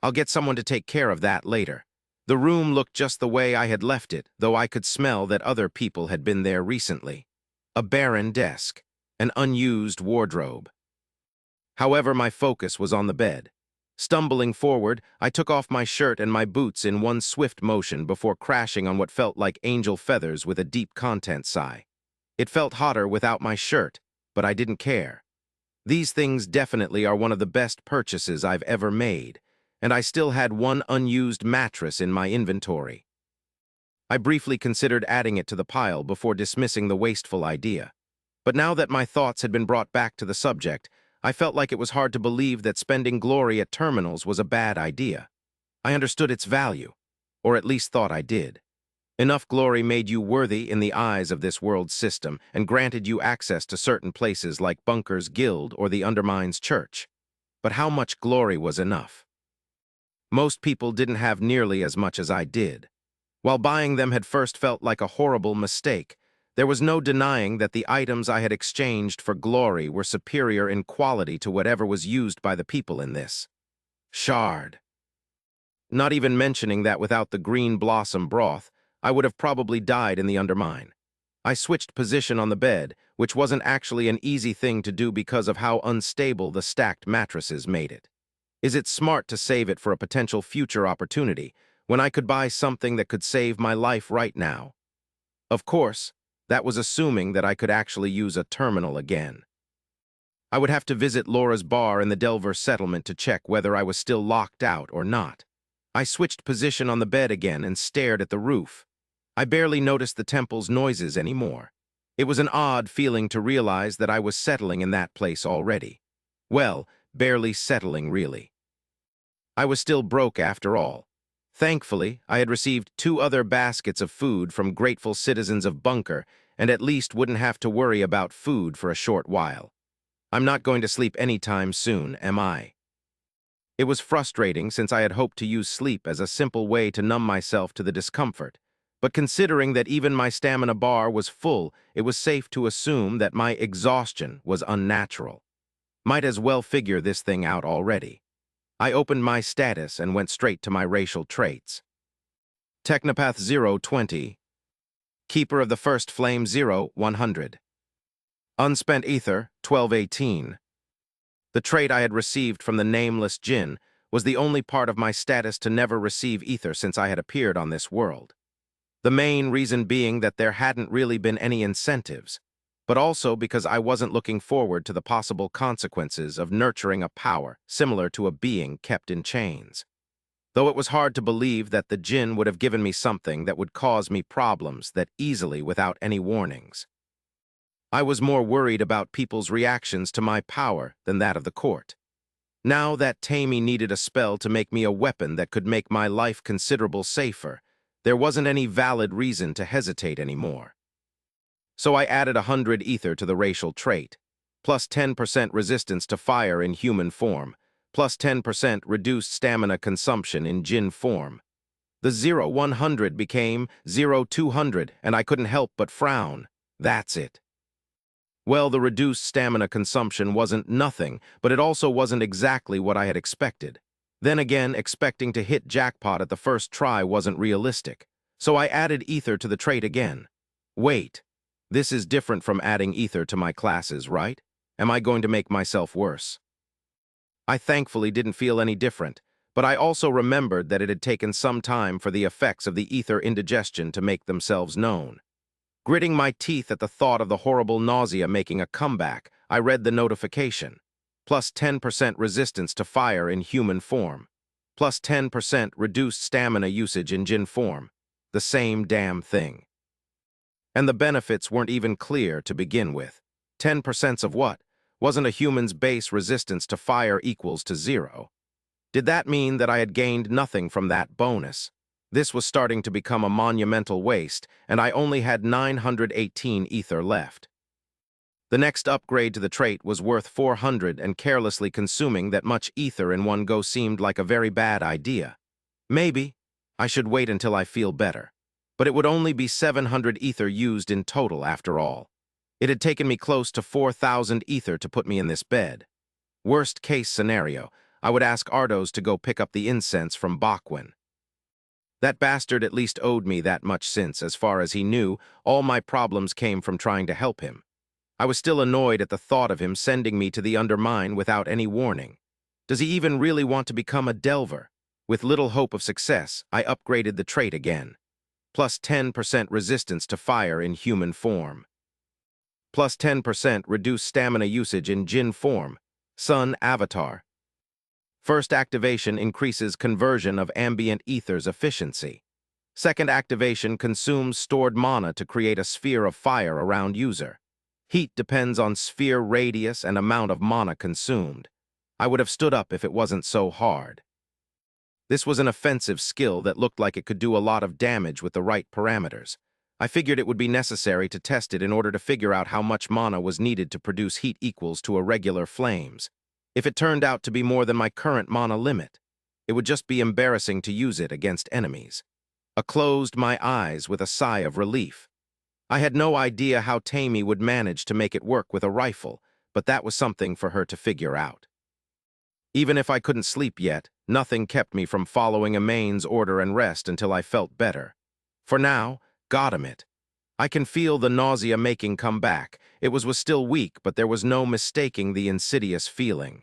I'll get someone to take care of that later. The room looked just the way I had left it, though I could smell that other people had been there recently. A barren desk, an unused wardrobe. However, my focus was on the bed. Stumbling forward, I took off my shirt and my boots in one swift motion before crashing on what felt like angel feathers with a deep content sigh. It felt hotter without my shirt, but I didn't care. These things definitely are one of the best purchases I've ever made, and I still had one unused mattress in my inventory. I briefly considered adding it to the pile before dismissing the wasteful idea. But now that my thoughts had been brought back to the subject, I felt like it was hard to believe that spending glory at terminals was a bad idea. I understood its value, or at least thought I did. Enough glory made you worthy in the eyes of this world's system and granted you access to certain places like Bunker's Guild or the Undermine's Church. But how much glory was enough? Most people didn't have nearly as much as I did. While buying them had first felt like a horrible mistake, there was no denying that the items I had exchanged for glory were superior in quality to whatever was used by the people in this. Shard. Not even mentioning that without the green blossom broth, I would have probably died in the Undermine. I switched position on the bed, which wasn't actually an easy thing to do because of how unstable the stacked mattresses made it. Is it smart to save it for a potential future opportunity, when I could buy something that could save my life right now? Of course, that was assuming that I could actually use a terminal again. I would have to visit Laura's bar in the Delver settlement to check whether I was still locked out or not. I switched position on the bed again and stared at the roof. I barely noticed the temple's noises anymore. It was an odd feeling to realize that I was settling in that place already. Well, barely settling, really. I was still broke after all. Thankfully, I had received 2 other baskets of food from grateful citizens of Bunker, and at least wouldn't have to worry about food for a short while. I'm not going to sleep anytime soon, am I? It was frustrating since I had hoped to use sleep as a simple way to numb myself to the discomfort. But considering that even my stamina bar was full, it was safe to assume that my exhaustion was unnatural. Might as well figure this thing out already. I opened my status and went straight to my racial traits. Technopath 020. Keeper of the First Flame 100. Unspent Ether 1218. The trait I had received from the nameless Jinn was the only part of my status to never receive ether since I had appeared on this world. The main reason being that there hadn't really been any incentives, but also because I wasn't looking forward to the possible consequences of nurturing a power similar to a being kept in chains. Though it was hard to believe that the Jinn would have given me something that would cause me problems that easily without any warnings. I was more worried about people's reactions to my power than that of the court. Now that Tammy needed a spell to make me a weapon that could make my life considerable safer, there wasn't any valid reason to hesitate anymore. So I added 100 ether to the racial trait, plus 10% resistance to fire in human form, plus 10% reduced stamina consumption in Jinn form. The 0100 became 0200, and I couldn't help but frown. That's it. Well, the reduced stamina consumption wasn't nothing, but it also wasn't exactly what I had expected. Then again, expecting to hit jackpot at the first try wasn't realistic, so I added ether to the trait again. Wait, this is different from adding ether to my classes, right? Am I going to make myself worse? I thankfully didn't feel any different, but I also remembered that it had taken some time for the effects of the ether indigestion to make themselves known. Gritting my teeth at the thought of the horrible nausea making a comeback, I read the notification. Plus 10% resistance to fire in human form. Plus 10% reduced stamina usage in Jinn form. The same damn thing. And the benefits weren't even clear to begin with. 10% of what? Wasn't a human's base resistance to fire equals to 0? Did that mean that I had gained nothing from that bonus? This was starting to become a monumental waste, and I only had 918 ether left. The next upgrade to the trait was worth 400, and carelessly consuming that much ether in one go seemed like a very bad idea. Maybe I should wait until I feel better. But it would only be 700 ether used in total after all. It had taken me close to 4,000 ether to put me in this bed. Worst case scenario, I would ask Ardos to go pick up the incense from Bakwin. That bastard at least owed me that much since, as far as he knew, all my problems came from trying to help him. I was still annoyed at the thought of him sending me to the Undermine without any warning. Does he even really want to become a delver? With little hope of success, I upgraded the trait again. Plus 10% resistance to fire in human form. Plus 10% reduced stamina usage in Jinn form. Sun Avatar. First activation increases conversion of ambient ether's efficiency. Second activation consumes stored mana to create a sphere of fire around user. Heat depends on sphere radius and amount of mana consumed. I would have stood up if it wasn't so hard. This was an offensive skill that looked like it could do a lot of damage with the right parameters. I figured it would be necessary to test it in order to figure out how much mana was needed to produce heat equals to a regular flames. If it turned out to be more than my current mana limit, it would just be embarrassing to use it against enemies. I closed my eyes with a sigh of relief. I had no idea how Tammy would manage to make it work with a rifle, but that was something for her to figure out. Even if I couldn't sleep yet, nothing kept me from following Amain's order and rest until I felt better. For now, goddamn it. I can feel the nausea making come back. It was still weak, but there was no mistaking the insidious feeling.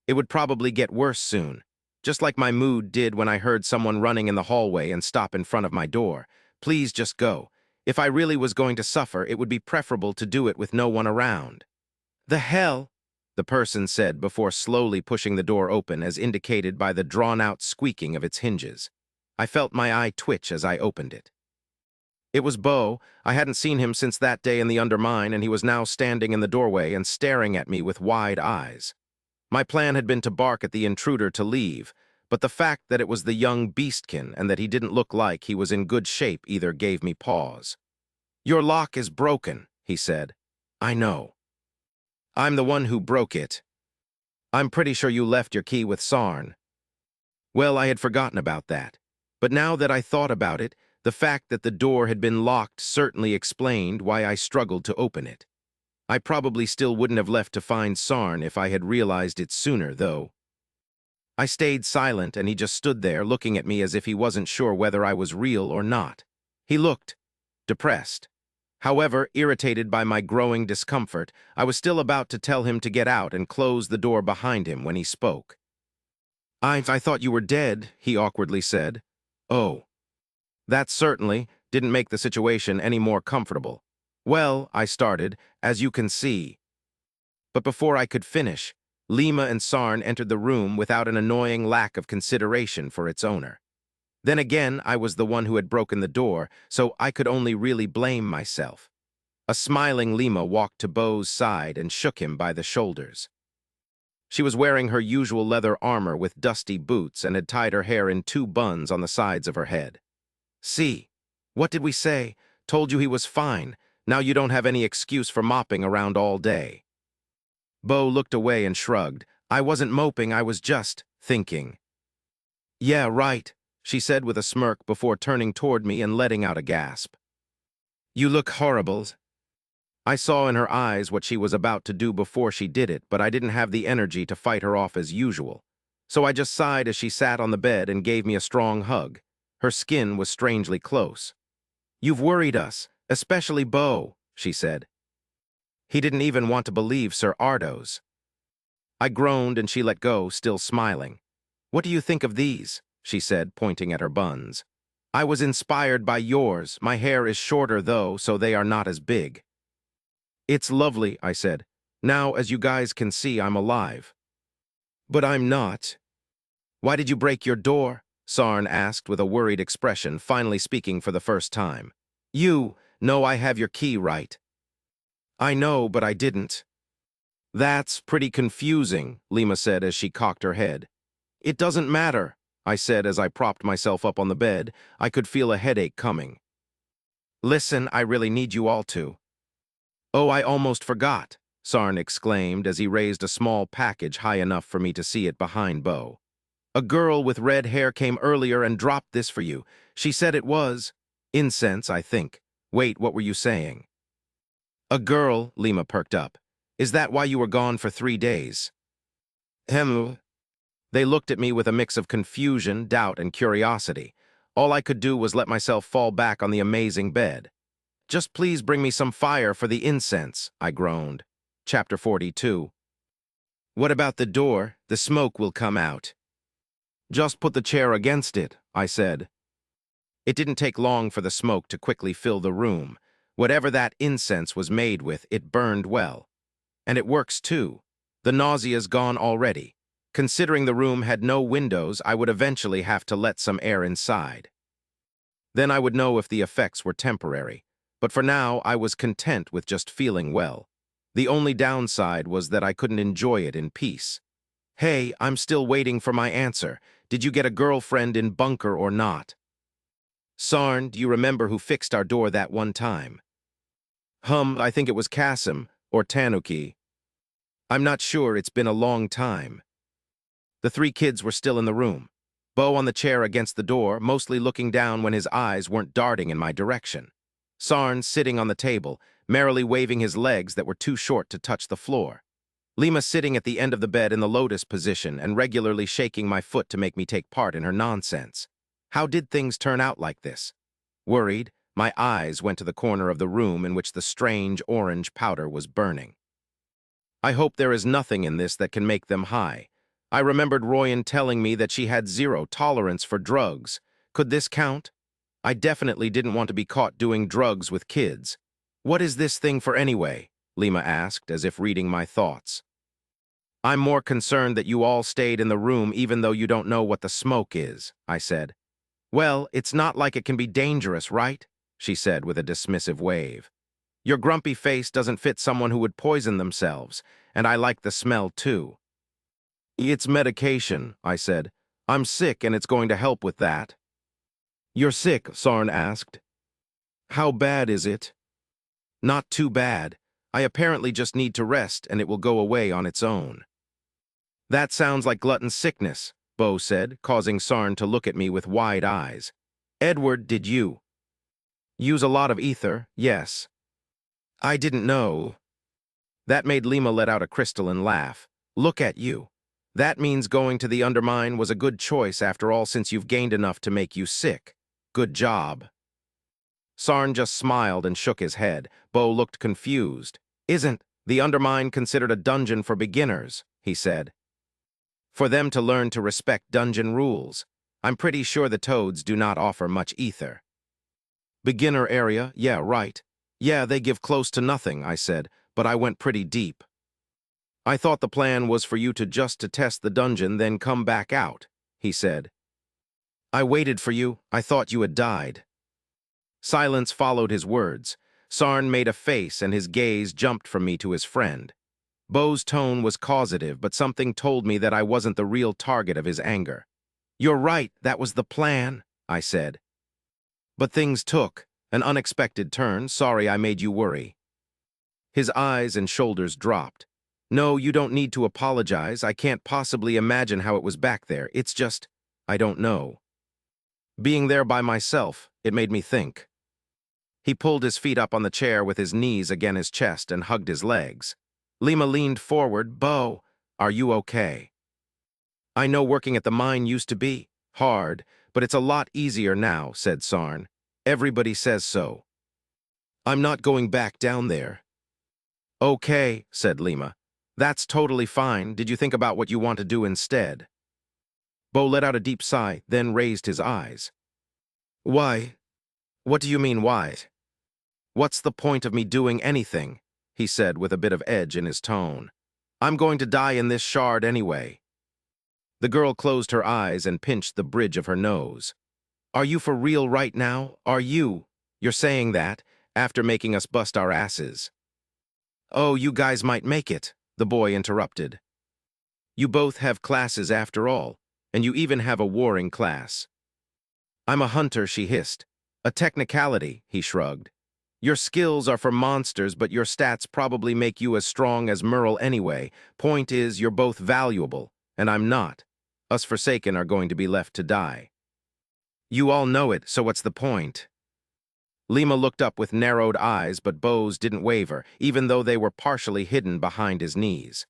It would probably get worse soon, just like my mood did when I heard someone running in the hallway and stop in front of my door. Please just go. If I really was going to suffer, it would be preferable to do it with no one around. The hell? The person said before slowly pushing the door open as indicated by the drawn-out squeaking of its hinges. I felt my eye twitch as I opened it. It was Bo. I hadn't seen him since that day in the Undermine, and he was now standing in the doorway and staring at me with wide eyes. My plan had been to bark at the intruder to leave, but the fact that it was the young beastkin and that he didn't look like he was in good shape either gave me pause. "Your lock is broken," he said. "I know. I'm the one who broke it. I'm pretty sure you left your key with Sarn." Well, I had forgotten about that. But now that I thought about it, the fact that the door had been locked certainly explained why I struggled to open it. I probably still wouldn't have left to find Sarn if I had realized it sooner, though. I stayed silent, and he just stood there looking at me as if he wasn't sure whether I was real or not. He looked depressed. However, irritated by my growing discomfort, I was still about to tell him to get out and close the door behind him when he spoke. I thought you were dead," he awkwardly said. "Oh. That certainly didn't make the situation any more comfortable." "Well," I started, "as you can see." But before I could finish, Lima and Sarn entered the room without an annoying lack of consideration for its owner. Then again, I was the one who had broken the door, so I could only really blame myself. A smiling Lima walked to Bo's side and shook him by the shoulders. She was wearing her usual leather armor with dusty boots and had tied her hair in 2 buns on the sides of her head. "See, what did we say? Told you he was fine. Now you don't have any excuse for mopping around all day." Bo looked away and shrugged. "I wasn't moping, I was just thinking." "Yeah, right," she said with a smirk before turning toward me and letting out a gasp. "You look horrible." I saw in her eyes what she was about to do before she did it, but I didn't have the energy to fight her off as usual. So I just sighed as she sat on the bed and gave me a strong hug. Her skin was strangely close. "You've worried us, especially Bo," she said. He didn't even want to believe Sir Ardo's. I groaned and she let go, still smiling. "What do you think of these?" she said, pointing at her buns. "I was inspired by yours. My hair is shorter, though, so they are not as big." "It's lovely," I said. "Now, as you guys can see, I'm alive." "But I'm not." "Why did you break your door?" Sarn asked with a worried expression, finally speaking for the first time. "No, I have your key right." "I know, but I didn't." "That's pretty confusing," Lima said as she cocked her head. "It doesn't matter," I said as I propped myself up on the bed. I could feel a headache coming. "Listen, I really need you all to." "Oh, I almost forgot," Sarn exclaimed as he raised a small package high enough for me to see it behind Bo. "A girl with red hair came earlier and dropped this for you. She said it was incense, I think. Wait, what were you saying?" "A girl," Lima perked up. "Is that why you were gone for 3 days?" "Hem." They looked at me with a mix of confusion, doubt, and curiosity. All I could do was let myself fall back on the amazing bed. "Just please bring me some fire for the incense," I groaned. Chapter 42. "What about the door? The smoke will come out." "Just put the chair against it," I said. It didn't take long for the smoke to quickly fill the room. Whatever that incense was made with, it burned well. And it works too. The nausea's gone already. Considering the room had no windows, I would eventually have to let some air inside. Then I would know if the effects were temporary. But for now, I was content with just feeling well. The only downside was that I couldn't enjoy it in peace. "Hey, I'm still waiting for my answer. Did you get a girlfriend in bunker or not?" "Sarn, do you remember who fixed our door that one time?" I think it was Kasim, or Tanuki. I'm not sure, it's been a long time." The 3 kids were still in the room. Bo on the chair against the door, mostly looking down when his eyes weren't darting in my direction. Sarn sitting on the table, merrily waving his legs that were too short to touch the floor. Lima sitting at the end of the bed in the lotus position and regularly shaking my foot to make me take part in her nonsense. How did things turn out like this? Worried, my eyes went to the corner of the room in which the strange orange powder was burning. "I hope there is nothing in this that can make them high. I remembered Royan telling me that she had 0 tolerance for drugs. Could this count? I definitely didn't want to be caught doing drugs with kids." "What is this thing for anyway?" Lima asked, as if reading my thoughts. "I'm more concerned that you all stayed in the room even though you don't know what the smoke is," I said. "Well, it's not like it can be dangerous, right?" she said with a dismissive wave. "Your grumpy face doesn't fit someone who would poison themselves, and I like the smell too." "It's medication," I said. I'm sick and it's going to help with that. You're sick, Sarn asked. How bad is it? Not too bad. I apparently just need to rest and it will go away on its own. That sounds like glutton sickness, Bo said, causing Sarn to look at me with wide eyes. Edward, did you use a lot of ether? Yes. I didn't know. That made Lima let out a crystalline laugh. Look at you. That means going to the Undermine was a good choice after all since you've gained enough to make you sick. Good job. Sarn just smiled and shook his head. Bo looked confused. Isn't the Undermine considered a dungeon for beginners? He said. For them to learn to respect dungeon rules. I'm pretty sure the toads do not offer much ether. Beginner area, yeah, right. Yeah, they give close to nothing, I said, but I went pretty deep. I thought the plan was for you to just to test the dungeon, then come back out, he said. I waited for you. I thought you had died. Silence followed his words. Sarn made a face and his gaze jumped from me to his friend. Bo's tone was causative, but something told me that I wasn't the real target of his anger. You're right, that was the plan, I said. But things took an unexpected turn. Sorry I made you worry. His eyes and shoulders dropped. No, you don't need to apologize. I can't possibly imagine how it was back there. It's just, I don't know. Being there by myself, it made me think. He pulled his feet up on the chair with his knees against his chest and hugged his legs. Lima leaned forward. Bo, are you okay? I know working at the mine used to be hard, but it's a lot easier now, said Sarn. Everybody says so. I'm not going back down there. Okay, said Lima. That's totally fine. Did you think about what you want to do instead? Bo let out a deep sigh, then raised his eyes. Why? What do you mean, why? What's the point of me doing anything? He said with a bit of edge in his tone. I'm going to die in this shard anyway. The girl closed her eyes and pinched the bridge of her nose. Are you for real right now? Are you? You're saying that, after making us bust our asses. Oh, you guys might make it, the boy interrupted. You both have classes after all, and you even have a warring class. I'm a hunter, she hissed. A technicality, he shrugged. Your skills are for monsters, but your stats probably make you as strong as Merle anyway. Point is, you're both valuable, and I'm not. Us Forsaken are going to be left to die. You all know it, so what's the point? Lima looked up with narrowed eyes, but Bo's didn't waver, even though they were partially hidden behind his knees.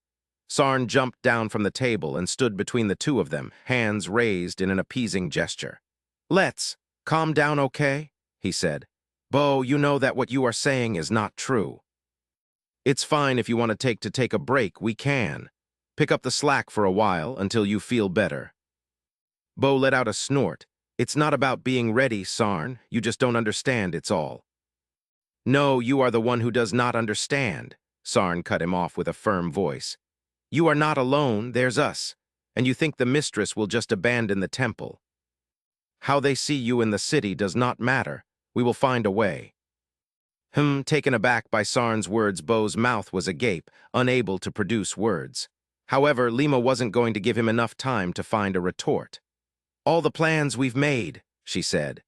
Sarn jumped down from the table and stood between the two of them, hands raised in an appeasing gesture. Let's calm down, okay? He said. Bo, you know that what you are saying is not true. It's fine if you want to take a break, we can. Pick up the slack for a while until you feel better. Bo let out a snort. It's not about being ready, Sarn. You just don't understand, it's all. No, you are the one who does not understand, Sarn cut him off with a firm voice. You are not alone, there's us, and you think the mistress will just abandon the temple. How they see you in the city does not matter. We will find a way. Taken aback by Sarn's words, Bo's mouth was agape, unable to produce words. However, Lima wasn't going to give him enough time to find a retort. All the plans we've made, she said.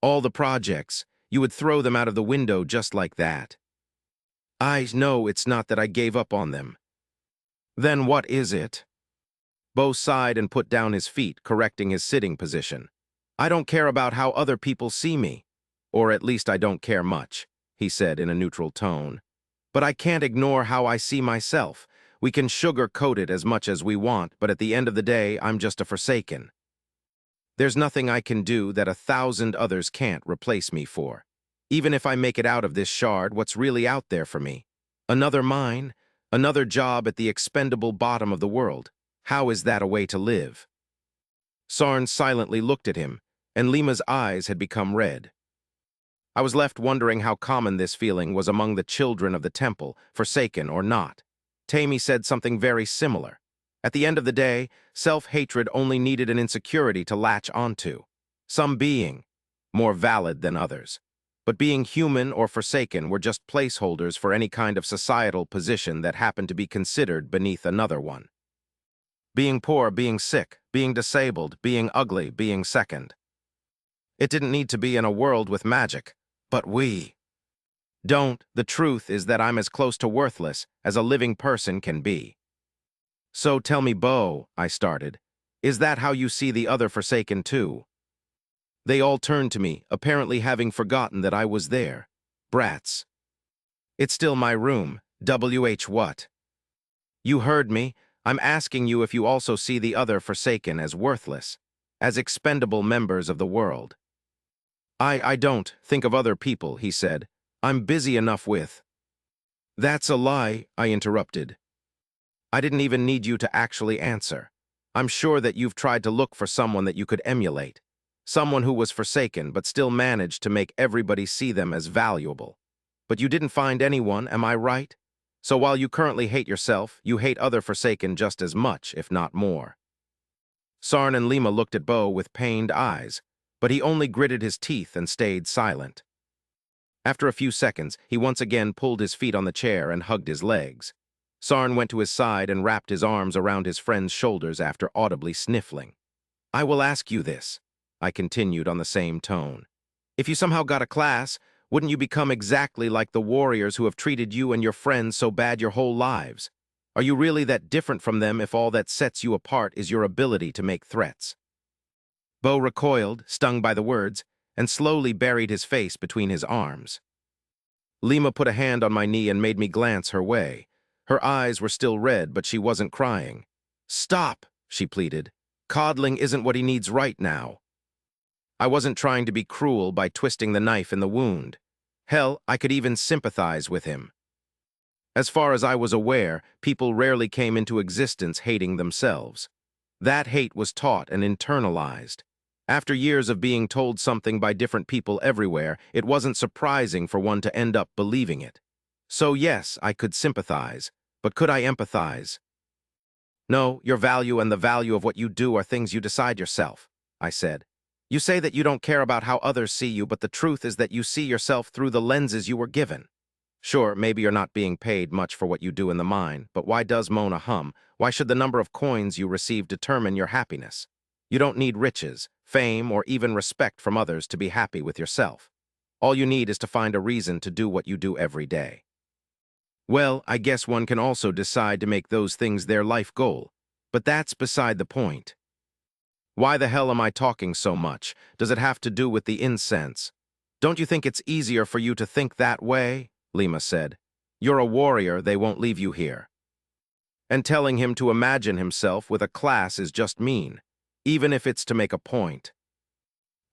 All the projects, you would throw them out of the window just like that. I know it's not that I gave up on them. Then what is it? Bo sighed and put down his feet, correcting his sitting position. I don't care about how other people see me. Or at least I don't care much, he said in a neutral tone. But I can't ignore how I see myself. We can sugarcoat it as much as we want, but at the end of the day, I'm just a Forsaken. There's nothing I can do that 1,000 others can't replace me for. Even if I make it out of this shard, what's really out there for me? Another mine? Another job at the expendable bottom of the world? How is that a way to live? Sarn silently looked at him, and Lima's eyes had become red. I was left wondering how common this feeling was among the children of the temple, Forsaken or not. Tammy said something very similar. At the end of the day, self-hatred only needed an insecurity to latch onto. Some being more valid than others. But being human or Forsaken were just placeholders for any kind of societal position that happened to be considered beneath another one. Being poor, being sick, being disabled, being ugly, being second. It didn't need to be in a world with magic, but we don't. The truth is that I'm as close to worthless as a living person can be. So tell me, Bo, I started, is that how you see the other Forsaken too? They all turned to me, apparently having forgotten that I was there. Brats. It's still my room. WH what? You heard me. I'm asking you if you also see the other Forsaken as worthless, as expendable members of the world. I don't think of other people, he said. I'm busy enough with. That's a lie, I interrupted. I didn't even need you to actually answer. I'm sure that you've tried to look for someone that you could emulate. Someone who was forsaken but still managed to make everybody see them as valuable. But you didn't find anyone, am I right? So while you currently hate yourself, you hate other Forsaken just as much, if not more. Sarn and Lima looked at Bo with pained eyes, but he only gritted his teeth and stayed silent. After a few seconds, he once again pulled his feet on the chair and hugged his legs. Sarn went to his side and wrapped his arms around his friend's shoulders after audibly sniffling. I will ask you this, I continued on the same tone. If you somehow got a class, wouldn't you become exactly like the warriors who have treated you and your friends so bad your whole lives? Are you really that different from them if all that sets you apart is your ability to make threats? Bo recoiled, stung by the words, and slowly buried his face between his arms. Lima put a hand on my knee and made me glance her way. Her eyes were still red, but she wasn't crying. Stop, she pleaded. Coddling isn't what he needs right now. I wasn't trying to be cruel by twisting the knife in the wound. Hell, I could even sympathize with him. As far as I was aware, people rarely came into existence hating themselves. That hate was taught and internalized. After years of being told something by different people everywhere, it wasn't surprising for one to end up believing it. So yes, I could sympathize, but could I empathize? No, your value and the value of what you do are things you decide yourself, I said. You say that you don't care about how others see you, but the truth is that you see yourself through the lenses you were given. Sure, maybe you're not being paid much for what you do in the mine, but why does Mona hum? Why should the number of coins you receive determine your happiness? You don't need riches, fame, or even respect from others to be happy with yourself. All you need is to find a reason to do what you do every day. Well, I guess one can also decide to make those things their life goal, but that's beside the point. Why the hell am I talking so much? Does it have to do with the incense? Don't you think it's easier for you to think that way? Lima said. You're a warrior, they won't leave you here. And telling him to imagine himself with a class is just mean, even if it's to make a point.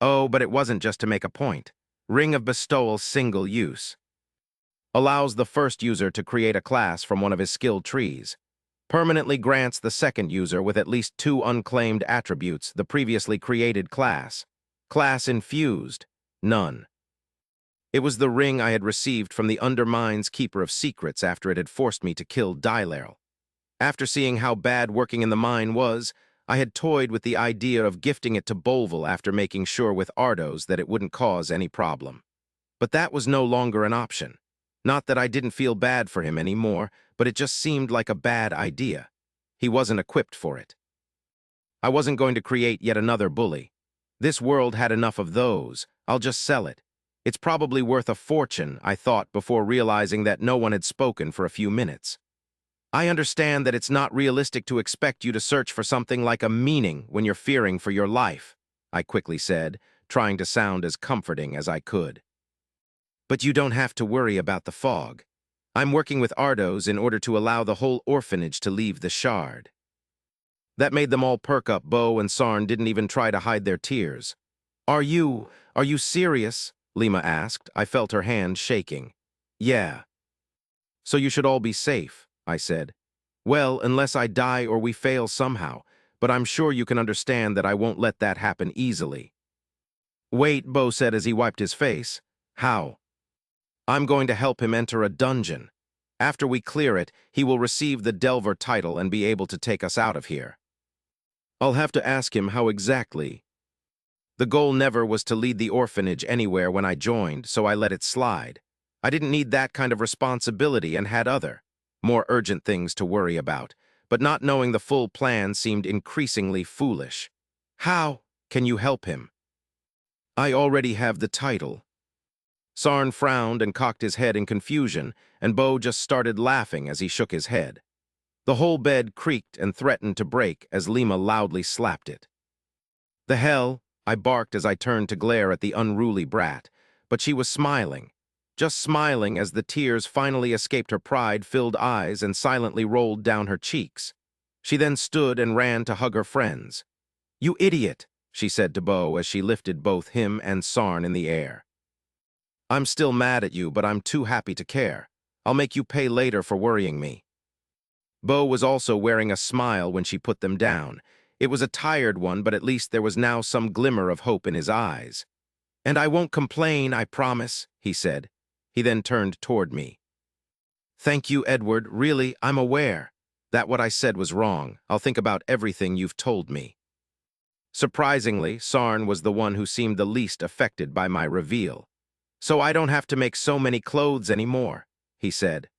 Oh, but it wasn't just to make a point. Ring of Bestowal single use. Allows the first user to create a class from one of his skill trees. Permanently grants the second user with at least 2 unclaimed attributes the previously created class. Class infused, none. It was the ring I had received from the Undermine's Keeper of Secrets after it had forced me to kill Dylarl. After seeing how bad working in the mine was, I had toyed with the idea of gifting it to Bolville after making sure with Ardos that it wouldn't cause any problem. But that was no longer an option. Not that I didn't feel bad for him anymore, but it just seemed like a bad idea. He wasn't equipped for it. I wasn't going to create yet another bully. This world had enough of those. I'll just sell it. It's probably worth a fortune, I thought before realizing that no one had spoken for a few minutes. I understand that it's not realistic to expect you to search for something like a meaning when you're fearing for your life, I quickly said, trying to sound as comforting as I could. But you don't have to worry about the fog. I'm working with Ardos in order to allow the whole orphanage to leave the shard. That made them all perk up. Bo and Sarn didn't even try to hide their tears. Are you serious? Lima asked. I felt her hand shaking. Yeah. So you should all be safe, I said. Well, unless I die or we fail somehow, but I'm sure you can understand that I won't let that happen easily. Wait, Bo said as he wiped his face. How? I'm going to help him enter a dungeon. After we clear it, he will receive the Delver title and be able to take us out of here. I'll have to ask him how exactly. The goal never was to lead the orphanage anywhere when I joined, so I let it slide. I didn't need that kind of responsibility and had other, more urgent things to worry about. but not knowing the full plan seemed increasingly foolish. How can you help him? I already have the title. Sarn frowned and cocked his head in confusion, and Bo just started laughing as he shook his head. The whole bed creaked and threatened to break as Lima loudly slapped it. "The hell?" I barked as I turned to glare at the unruly brat, but she was smiling. Just smiling as the tears finally escaped her pride-filled eyes and silently rolled down her cheeks. She then stood and ran to hug her friends. "You idiot," she said to Bo as she lifted both him and Sarn in the air. "I'm still mad at you, but I'm too happy to care. I'll make you pay later for worrying me." Bo was also wearing a smile when she put them down. It was a tired one, but at least there was now some glimmer of hope in his eyes. "And I won't complain, I promise," he said. He then turned toward me. "Thank you, Edward. Really, I'm aware that what I said was wrong. I'll think about everything you've told me." Surprisingly, Sarn was the one who seemed the least affected by my reveal. "So I don't have to make so many clothes anymore," he said.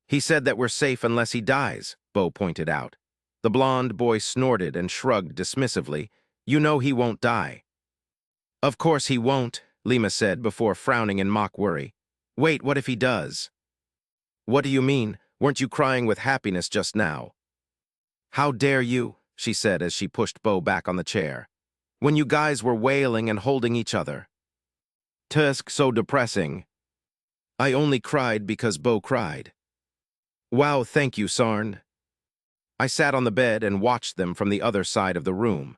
"He said that we're safe unless he dies," Bo pointed out. The blonde boy snorted and shrugged dismissively. "You know he won't die." "Of course he won't," Lima said before frowning in mock worry. "Wait, what if he does?" "What do you mean? Weren't you crying with happiness just now?" "How dare you?" she said as she pushed Bo back on the chair. "When you guys were wailing and holding each other." "Tusk, so depressing." "I only cried because Bo cried." "Wow, thank you, Sarn." I sat on the bed and watched them from the other side of the room.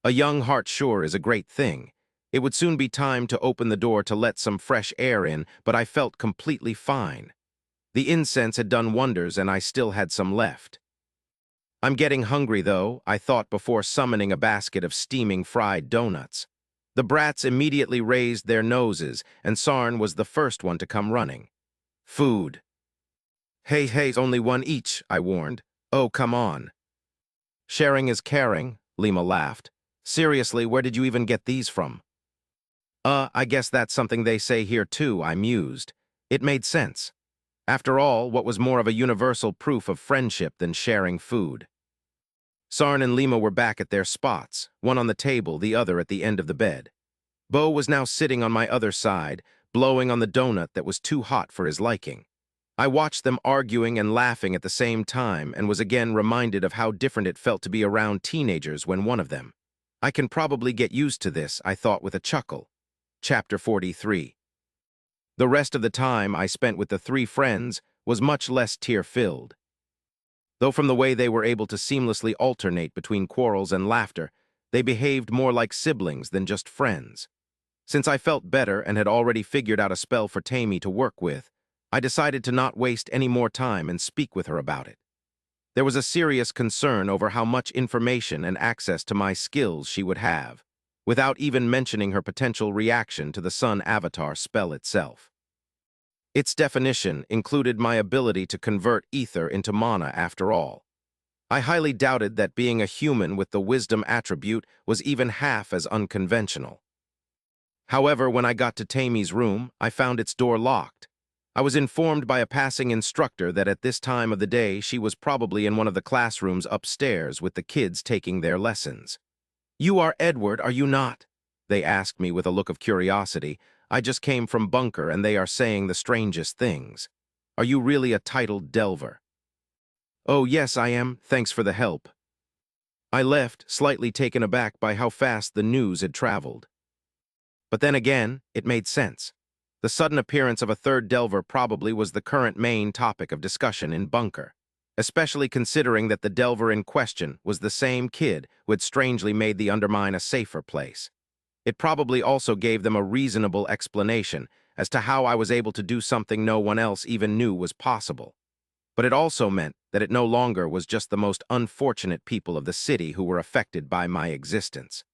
A young heart sure is a great thing. It would soon be time to open the door to let some fresh air in, but I felt completely fine. The incense had done wonders and I still had some left. "I'm getting hungry, though," I thought before summoning a basket of steaming fried donuts. The brats immediately raised their noses, and Sarn was the first one to come running. "Food." Hey, only one each," I warned. "Oh, come on." "Sharing is caring," Lima laughed. "Seriously, where did you even get these from?" I guess that's something they say here too," I mused. It made sense. After all, what was more of a universal proof of friendship than sharing food? Sarn and Lima were back at their spots, one on the table, the other at the end of the bed. Bo was now sitting on my other side, blowing on the donut that was too hot for his liking. I watched them arguing and laughing at the same time and was again reminded of how different it felt to be around teenagers when one of them. I can probably get used to this, I thought with a chuckle. Chapter 43. The rest of the time I spent with the three friends was much less tear-filled. Though from the way they were able to seamlessly alternate between quarrels and laughter, they behaved more like siblings than just friends. Since I felt better and had already figured out a spell for Tammy to work with, I decided to not waste any more time and speak with her about it. There was a serious concern over how much information and access to my skills she would have, without even mentioning her potential reaction to the Sun Avatar spell itself. Its definition included my ability to convert ether into mana after all. I highly doubted that being a human with the wisdom attribute was even half as unconventional. However, when I got to Tammy's room, I found its door locked. I was informed by a passing instructor that at this time of the day she was probably in one of the classrooms upstairs with the kids taking their lessons. "You are Edward, are you not?" they asked me with a look of curiosity. "I just came from bunker and they are saying the strangest things. Are you really a titled delver?" "Oh yes, I am, thanks for the help." I left, slightly taken aback by how fast the news had traveled. But then again, it made sense. The sudden appearance of a third delver probably was the current main topic of discussion in bunker, especially considering that the delver in question was the same kid who had strangely made the Undermine a safer place. It probably also gave them a reasonable explanation as to how I was able to do something no one else even knew was possible. But it also meant that it no longer was just the most unfortunate people of the city who were affected by my existence.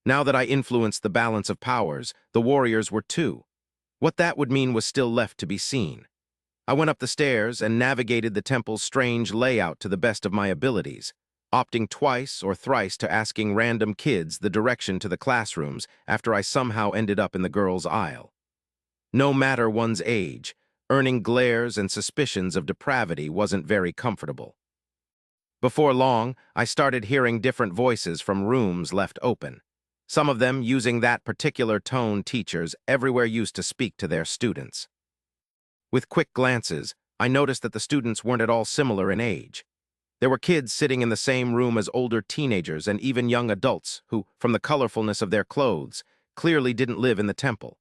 Now that I influenced the balance of powers, the warriors were too. What that would mean was still left to be seen. I went up the stairs and navigated the temple's strange layout to the best of my abilities, opting twice or thrice to asking random kids the direction to the classrooms after I somehow ended up in the girls' aisle. No matter one's age, earning glares and suspicions of depravity wasn't very comfortable. Before long, I started hearing different voices from rooms left open, some of them using that particular tone teachers everywhere used to speak to their students. With quick glances, I noticed that the students weren't at all similar in age. There were kids sitting in the same room as older teenagers and even young adults who, from the colorfulness of their clothes, clearly didn't live in the temple.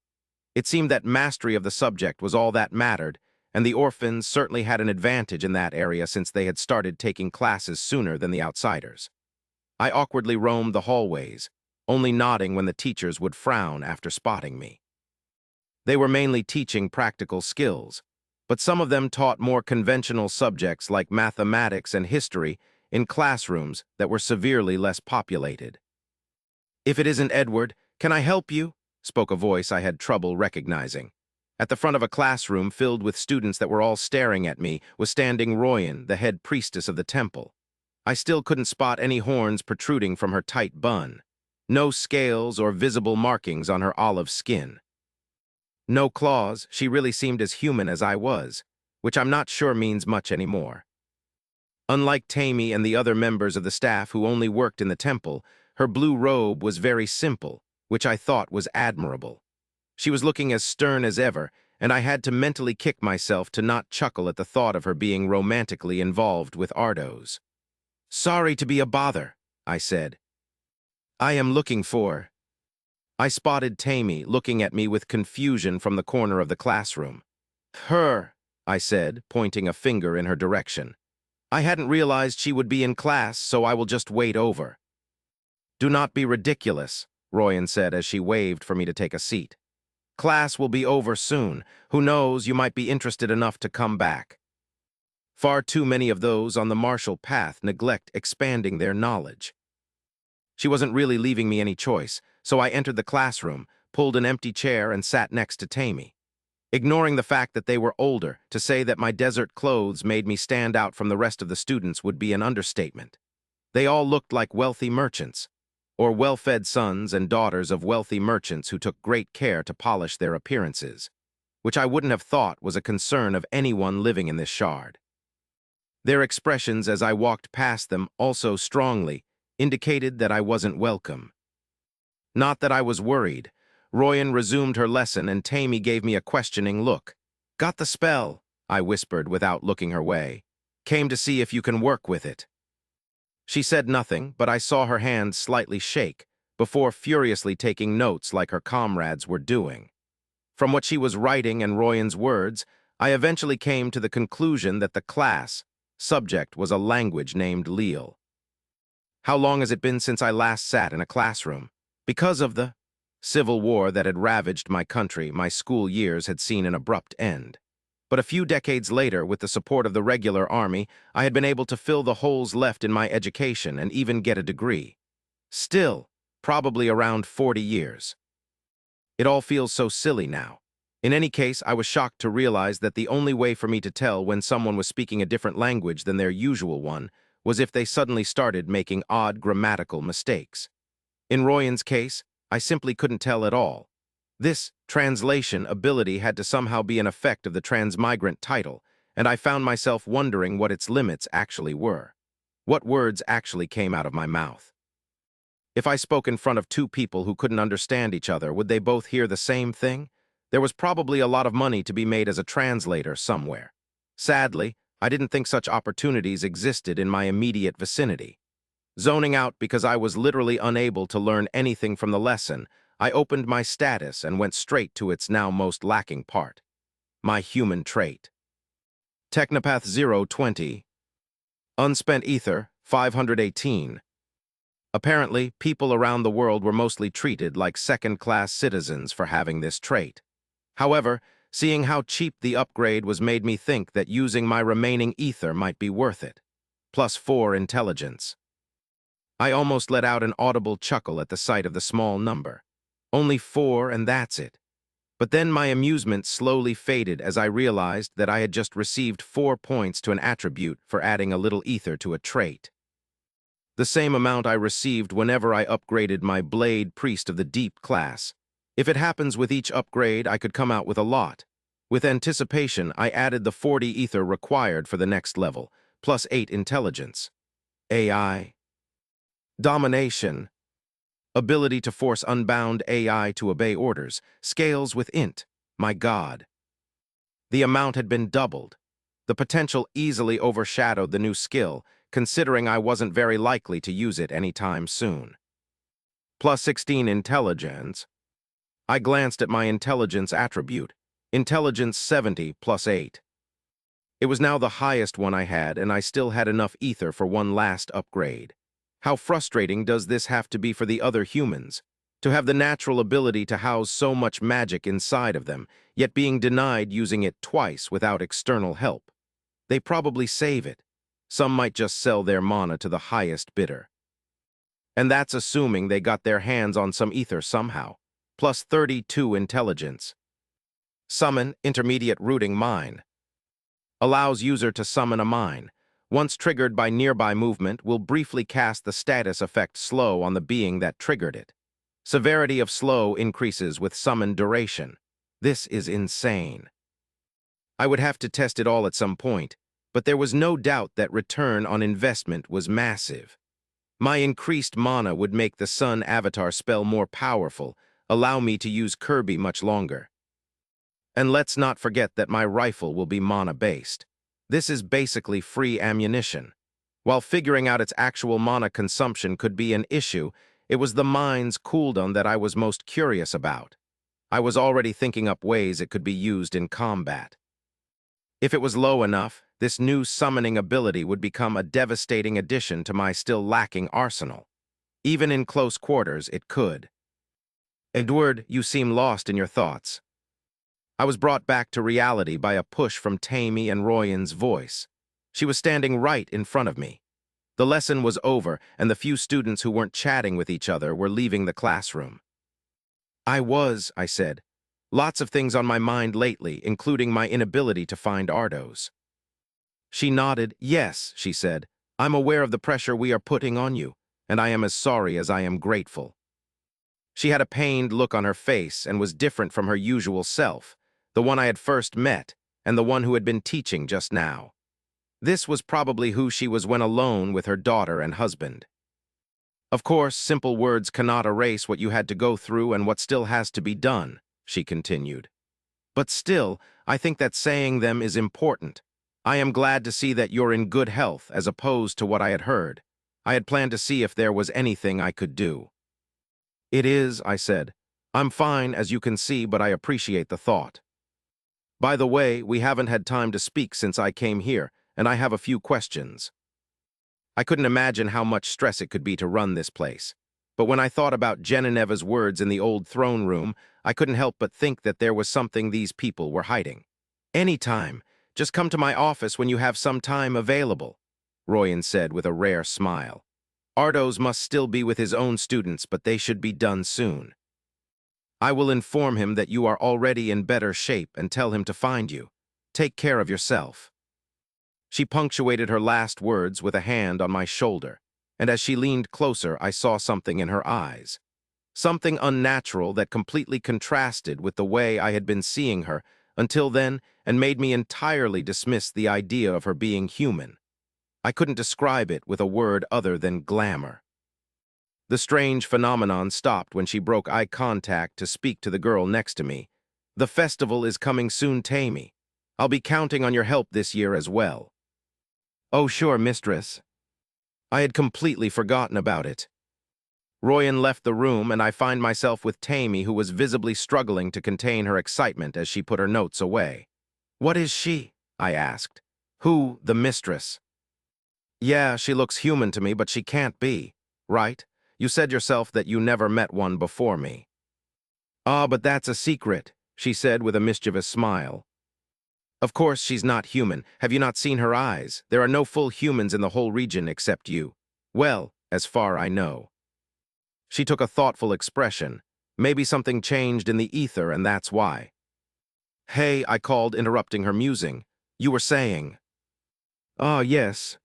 It seemed that mastery of the subject was all that mattered, and the orphans certainly had an advantage in that area since they had started taking classes sooner than the outsiders. I awkwardly roamed the hallways, only nodding when the teachers would frown after spotting me. They were mainly teaching practical skills, but some of them taught more conventional subjects like mathematics and history in classrooms that were severely less populated. "If it isn't Edward, can I help you?" spoke a voice I had trouble recognizing. At the front of a classroom filled with students that were all staring at me was standing Royan, the head priestess of the temple. I still couldn't spot any horns protruding from her tight bun. No scales or visible markings on her olive skin. No claws, she really seemed as human as I was, which I'm not sure means much anymore. Unlike Tammy and the other members of the staff who only worked in the temple, her blue robe was very simple, which I thought was admirable. She was looking as stern as ever, and I had to mentally kick myself to not chuckle at the thought of her being romantically involved with Ardos. "Sorry to be a bother," I said. "I am looking for—" I spotted Tammy looking at me with confusion from the corner of the classroom. "Her," I said, pointing a finger in her direction. "I hadn't realized she would be in class, so I will just wait over." "Do not be ridiculous," Royan said as she waved for me to take a seat. "Class will be over soon. Who knows, you might be interested enough to come back." Far too many of those on the martial path neglect expanding their knowledge. She wasn't really leaving me any choice, so I entered the classroom, pulled an empty chair, and sat next to Tammy. Ignoring the fact that they were older, to say that my desert clothes made me stand out from the rest of the students would be an understatement. They all looked like wealthy merchants, or well-fed sons and daughters of wealthy merchants who took great care to polish their appearances, which I wouldn't have thought was a concern of anyone living in this shard. Their expressions as I walked past them also strongly indicated that I wasn't welcome. Not that I was worried. Royan resumed her lesson and Tammy gave me a questioning look. "Got the spell," I whispered without looking her way. "Came to see if you can work with it." She said nothing, but I saw her hand slightly shake before furiously taking notes like her comrades were doing. From what she was writing and Royan's words, I eventually came to the conclusion that the class subject was a language named Leal. How long has it been since I last sat in a classroom? Because of the civil war that had ravaged my country, my school years had seen an abrupt end. But a few decades later, with the support of the regular army, I had been able to fill the holes left in my education and even get a degree. Still, probably around 40 years. It all feels so silly now. In any case, I was shocked to realize that the only way for me to tell when someone was speaking a different language than their usual one was if they suddenly started making odd grammatical mistakes. In Royan's case, I simply couldn't tell at all. This translation ability had to somehow be an effect of the transmigrant title, and I found myself wondering what its limits actually were. What words actually came out of my mouth? If I spoke in front of two people who couldn't understand each other, would they both hear the same thing? There was probably a lot of money to be made as a translator somewhere. Sadly, I didn't think such opportunities existed in my immediate vicinity. Zoning out because I was literally unable to learn anything from the lesson, I opened my status and went straight to its now most lacking part. My human trait. Technopath 020. Unspent ether 518. Apparently, people around the world were mostly treated like second-class citizens for having this trait. However, seeing how cheap the upgrade was made me think that using my remaining ether might be worth it. +4 intelligence. I almost let out an audible chuckle at the sight of the small number. Only 4 and that's it. But then my amusement slowly faded as I realized that I had just received 4 points to an attribute for adding a little ether to a trait. The same amount I received whenever I upgraded my Blade Priest of the Deep class. If it happens with each upgrade, I could come out with a lot. With anticipation, I added the 40 ether required for the next level, +8 intelligence. AI. Domination. Ability to force unbound AI to obey orders. Scales with int. My God. The amount had been doubled. The potential easily overshadowed the new skill, considering I wasn't very likely to use it anytime soon. Plus 16 intelligence. I glanced at my intelligence attribute. Intelligence 70 plus 8. It was now the highest one I had, and I still had enough ether for one last upgrade. How frustrating does this have to be for the other humans? To have the natural ability to house so much magic inside of them, yet being denied using it twice without external help. They probably save it. Some might just sell their mana to the highest bidder. And that's assuming they got their hands on some ether somehow. Plus 32 intelligence. Summon intermediate rooting mine. Allows user to summon a mine. Once triggered by nearby movement, will briefly cast the status effect slow on the being that triggered it. Severity of slow increases with summon duration. This is insane. I would have to test it all at some point, but there was no doubt that return on investment was massive. My increased mana would make the Sun Avatar spell more powerful, allow me to use Kirby much longer. And let's not forget that my rifle will be mana-based. This is basically free ammunition. While figuring out its actual mana consumption could be an issue, it was the mine's cooldown that I was most curious about. I was already thinking up ways it could be used in combat. If it was low enough, this new summoning ability would become a devastating addition to my still lacking arsenal. Even in close quarters, it could. Edward, you seem lost in your thoughts. I was brought back to reality by a push from Tammy and Royan's voice. She was standing right in front of me. The lesson was over, and the few students who weren't chatting with each other were leaving the classroom. I said. Lots of things on my mind lately, including my inability to find Ardos. She nodded. Yes, she said. I'm aware of the pressure we are putting on you, and I am as sorry as I am grateful. She had a pained look on her face and was different from her usual self, the one I had first met, and the one who had been teaching just now. This was probably who she was when alone with her daughter and husband. Of course, simple words cannot erase what you had to go through and what still has to be done, she continued. But still, I think that saying them is important. I am glad to see that you're in good health as opposed to what I had heard. I had planned to see if there was anything I could do. It is, I said. I'm fine, as you can see, but I appreciate the thought. By the way, we haven't had time to speak since I came here, and I have a few questions. I couldn't imagine how much stress it could be to run this place. But when I thought about Geneneva's words in the old throne room, I couldn't help but think that there was something these people were hiding. Anytime. Just come to my office when you have some time available, Royan said with a rare smile. Ardos must still be with his own students, but they should be done soon. I will inform him that you are already in better shape and tell him to find you. Take care of yourself. She punctuated her last words with a hand on my shoulder, and as she leaned closer, I saw something in her eyes. Something unnatural that completely contrasted with the way I had been seeing her until then and made me entirely dismiss the idea of her being human. I couldn't describe it with a word other than glamour. The strange phenomenon stopped when she broke eye contact to speak to the girl next to me. The festival is coming soon, Tammy. I'll be counting on your help this year as well. Oh, sure, mistress. I had completely forgotten about it. Royan left the room, and I find myself with Tammy, who was visibly struggling to contain her excitement as she put her notes away. What is she? I asked. Who, the mistress? Yeah, she looks human to me, but she can't be, right? You said yourself that you never met one before me. Ah, but that's a secret, she said with a mischievous smile. Of course she's not human. Have you not seen her eyes? There are no full humans in the whole region except you. Well, as far I know. She took a thoughtful expression. Maybe something changed in the ether and that's why. Hey, I called, interrupting her musing. You were saying. Ah, yes.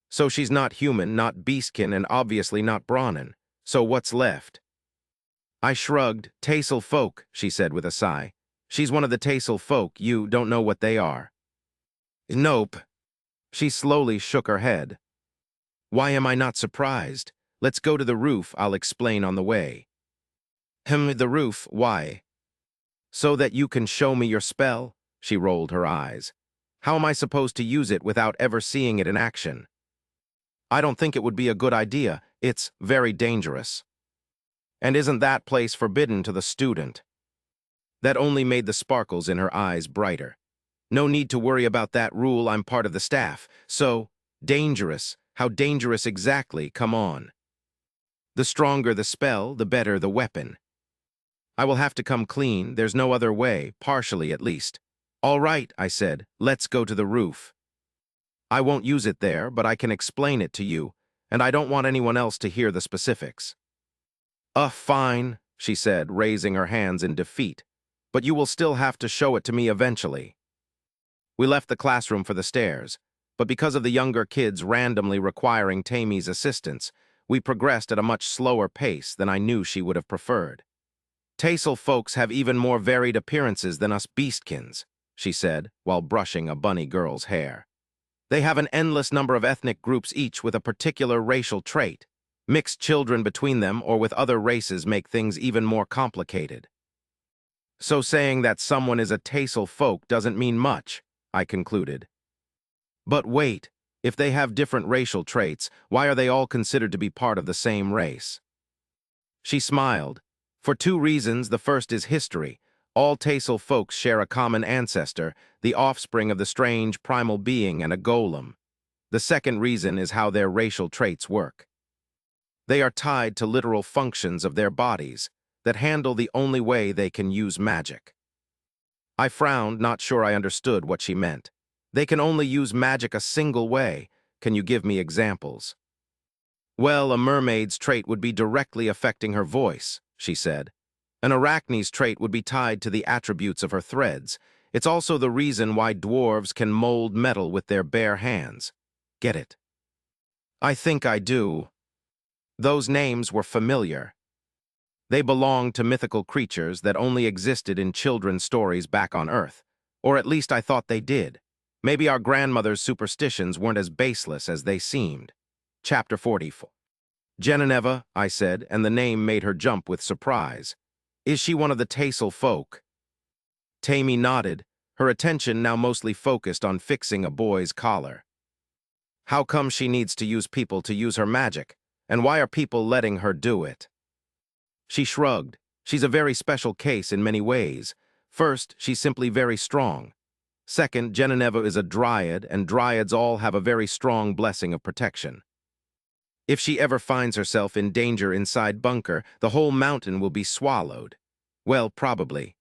So she's not human, not beastkin, and obviously not Brahmin. So what's left? I shrugged. Tassel folk, she said with a sigh. She's one of the Tassel folk. You don't know what they are. Nope. She slowly shook her head. Why am I not surprised? Let's go to the roof, I'll explain on the way. The roof, why? So that you can show me your spell? She rolled her eyes. How am I supposed to use it without ever seeing it in action? I don't think it would be a good idea. It's very dangerous. And isn't that place forbidden to the student? That only made the sparkles in her eyes brighter. No need to worry about that rule, I'm part of the staff. So, dangerous. How dangerous exactly? Come on. The stronger the spell, the better the weapon. I will have to come clean, there's no other way, partially at least. All right, I said, let's go to the roof. I won't use it there, but I can explain it to you, and I don't want anyone else to hear the specifics. Fine, she said, raising her hands in defeat, but you will still have to show it to me eventually. We left the classroom for the stairs, but because of the younger kids randomly requiring Tammy's assistance, we progressed at a much slower pace than I knew she would have preferred. Tassel folks have even more varied appearances than us beastkins, she said, while brushing a bunny girl's hair. They have an endless number of ethnic groups, each with a particular racial trait. Mixed children between them or with other races make things even more complicated. So saying that someone is a Tassel folk doesn't mean much, I concluded. But wait, if they have different racial traits, why are they all considered to be part of the same race? She smiled. For two reasons. The first is history. All Tassel folks share a common ancestor, the offspring of the strange primal being and a golem. The second reason is how their racial traits work. They are tied to literal functions of their bodies that handle the only way they can use magic. I frowned, not sure I understood what she meant. They can only use magic a single way. Can you give me examples? Well, a mermaid's trait would be directly affecting her voice, she said. An arachne's trait would be tied to the attributes of her threads. It's also the reason why dwarves can mold metal with their bare hands. Get it? I think I do. Those names were familiar. They belonged to mythical creatures that only existed in children's stories back on Earth. Or at least I thought they did. Maybe our grandmother's superstitions weren't as baseless as they seemed. Chapter 44. Genevieve, I said, and the name made her jump with surprise. Is she one of the Tassel folk? Tammy nodded, her attention now mostly focused on fixing a boy's collar. How come she needs to use people to use her magic, and why are people letting her do it? She shrugged. She's a very special case in many ways. First, she's simply very strong. Second, Genevieve is a dryad, and dryads all have a very strong blessing of protection. If she ever finds herself in danger inside bunker, the whole mountain will be swallowed. Well, probably.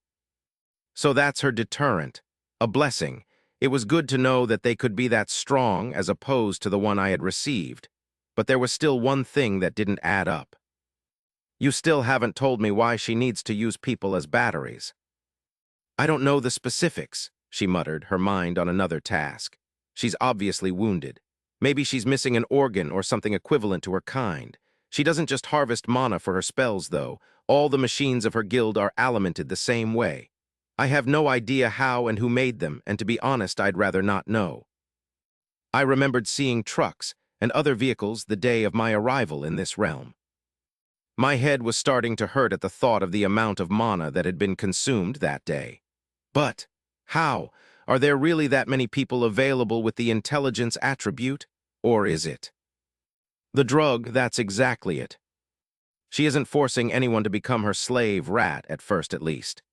So that's her deterrent. A blessing. It was good to know that they could be that strong as opposed to the one I had received. But there was still one thing that didn't add up. You still haven't told me why she needs to use people as batteries. I don't know the specifics, she muttered, her mind on another task. She's obviously wounded. Maybe she's missing an organ or something equivalent to her kind. She doesn't just harvest mana for her spells, though. All the machines of her guild are alimented the same way. I have no idea how and who made them, and to be honest, I'd rather not know. I remembered seeing trucks and other vehicles the day of my arrival in this realm. My head was starting to hurt at the thought of the amount of mana that had been consumed that day. But how? Are there really that many people available with the intelligence attribute? Or is it the drug? That's exactly it. She isn't forcing anyone to become her slave rat, at first at least.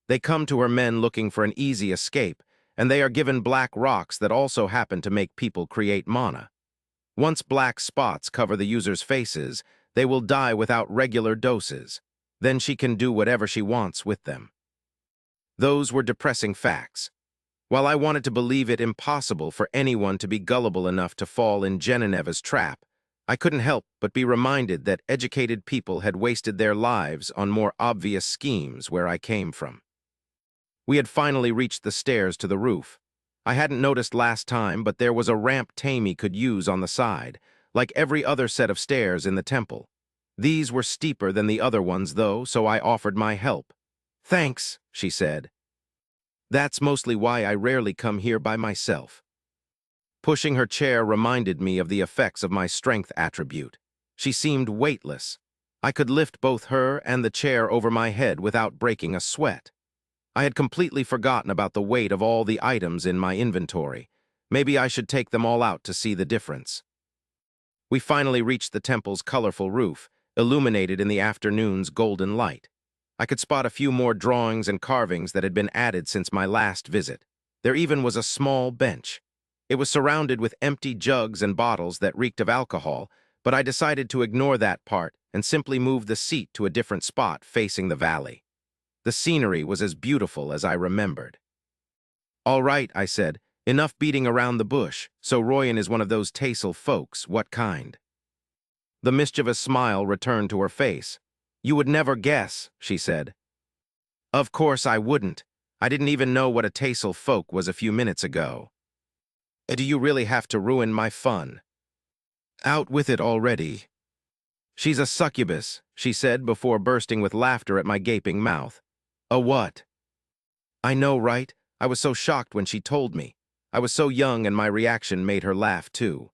They come to her men looking for an easy escape, and they are given black rocks that also happen to make people create mana. Once black spots cover the user's faces, they will die without regular doses. Then she can do whatever she wants with them. Those were depressing facts. While I wanted to believe it impossible for anyone to be gullible enough to fall in Genevieve's trap, I couldn't help but be reminded that educated people had wasted their lives on more obvious schemes where I came from. We had finally reached the stairs to the roof. I hadn't noticed last time, but there was a ramp Tammy could use on the side, like every other set of stairs in the temple. These were steeper than the other ones, though, so I offered my help. Thanks, she said. That's mostly why I rarely come here by myself. Pushing her chair reminded me of the effects of my strength attribute. She seemed weightless. I could lift both her and the chair over my head without breaking a sweat. I had completely forgotten about the weight of all the items in my inventory. Maybe I should take them all out to see the difference. We finally reached the temple's colorful roof, illuminated in the afternoon's golden light. I could spot a few more drawings and carvings that had been added since my last visit. There even was a small bench. It was surrounded with empty jugs and bottles that reeked of alcohol, but I decided to ignore that part and simply move the seat to a different spot facing the valley. The scenery was as beautiful as I remembered. "All right," I said, "enough beating around the bush, so Royan is one of those Tassel folks. What kind?" The mischievous smile returned to her face. "You would never guess," she said. "Of course I wouldn't. I didn't even know what a Tassel folk was a few minutes ago." "Do you really have to ruin my fun?" "Out with it already." "She's a succubus," she said before bursting with laughter at my gaping mouth. "A what?" "I know, right? I was so shocked when she told me. I was so young and my reaction made her laugh too."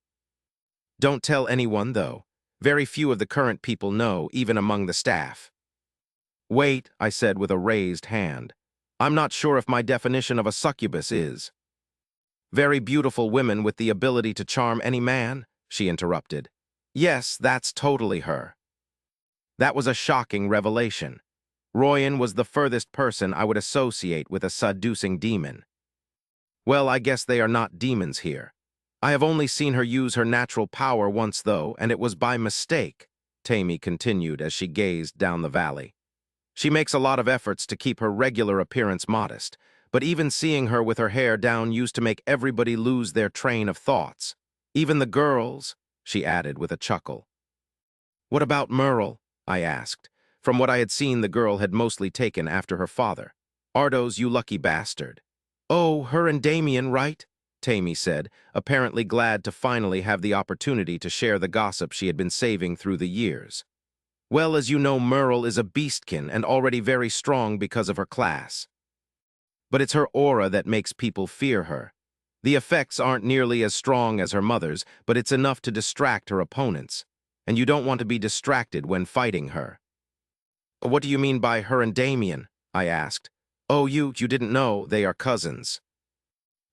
"Don't tell anyone, though. Very few of the current people know, even among the staff." "Wait," I said with a raised hand. "I'm not sure if my definition of a succubus is." "Very beautiful women with the ability to charm any man," she interrupted. "Yes, that's totally her." That was a shocking revelation. Royan was the furthest person I would associate with a seducing demon. "Well, I guess they are not demons here. I have only seen her use her natural power once, though, and it was by mistake," Tammy continued as she gazed down the valley. "She makes a lot of efforts to keep her regular appearance modest, but even seeing her with her hair down used to make everybody lose their train of thoughts. Even the girls," she added with a chuckle. "What about Merle?" I asked. From what I had seen, the girl had mostly taken after her father. "Ardo's, you lucky bastard." "Oh, her and Damien, right?" Tammy said, apparently glad to finally have the opportunity to share the gossip she had been saving through the years. "Well, as you know, Merle is a beastkin and already very strong because of her class. But it's her aura that makes people fear her. The effects aren't nearly as strong as her mother's, but it's enough to distract her opponents. And you don't want to be distracted when fighting her." "What do you mean by her and Damien?" I asked. "Oh, you didn't know they are cousins."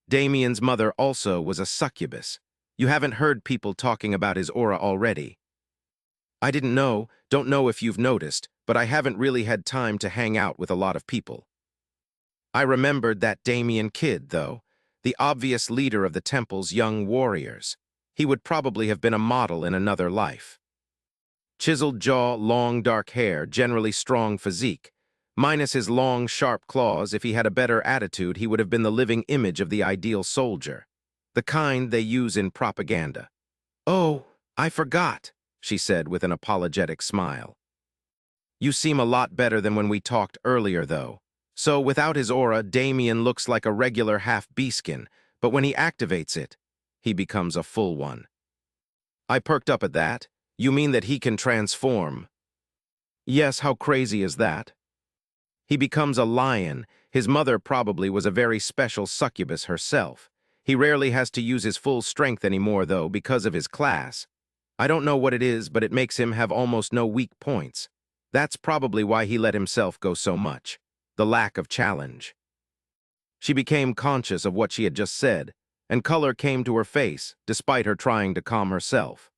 "Damien's mother also was a succubus. You haven't heard people talking about his aura already." "I don't know if you've noticed, but I haven't really had time to hang out with a lot of people." I remembered that Damien kid, though, the obvious leader of the temple's young warriors. He would probably have been a model in another life. Chiseled jaw, long dark hair, generally strong physique. Minus his long, sharp claws, if he had a better attitude, he would have been the living image of the ideal soldier. The kind they use in propaganda. "Oh, I forgot," she said with an apologetic smile. "You seem a lot better than when we talked earlier, though. So, without his aura, Damien looks like a regular half-beastkin, but when he activates it, he becomes a full one." I perked up at that. "You mean that he can transform?" "Yes, how crazy is that?" "He becomes a lion. His mother probably was a very special succubus herself. He rarely has to use his full strength anymore, though, because of his class. I don't know what it is, but it makes him have almost no weak points. That's probably why he let himself go so much. The lack of challenge." She became conscious of what she had just said, and color came to her face, despite her trying to calm herself.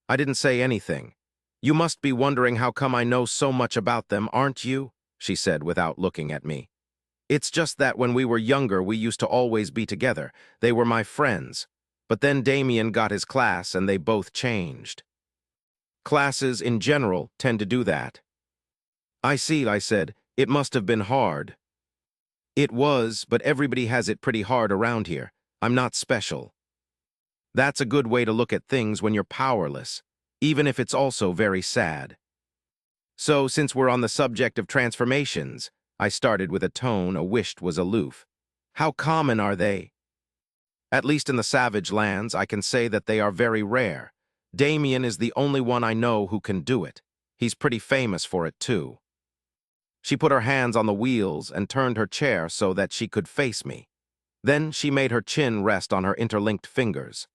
I didn't say anything. "You must be wondering how come I know so much about them, aren't you?" she said without looking at me. "It's just that when we were younger, we used to always be together. They were my friends. But then Damien got his class and they both changed." "Classes in general tend to do that." "I see," I said. "It must have been hard." "It was, but everybody has it pretty hard around here. I'm not special." That's a good way to look at things when you're powerless, even if it's also very sad. "So, since we're on the subject of transformations," I started with a tone I wished was aloof, "how common are they?" "At least in the savage lands, I can say that they are very rare. Damien is the only one I know who can do it. He's pretty famous for it, too." She put her hands on the wheels and turned her chair so that she could face me. Then she made her chin rest on her interlinked fingers.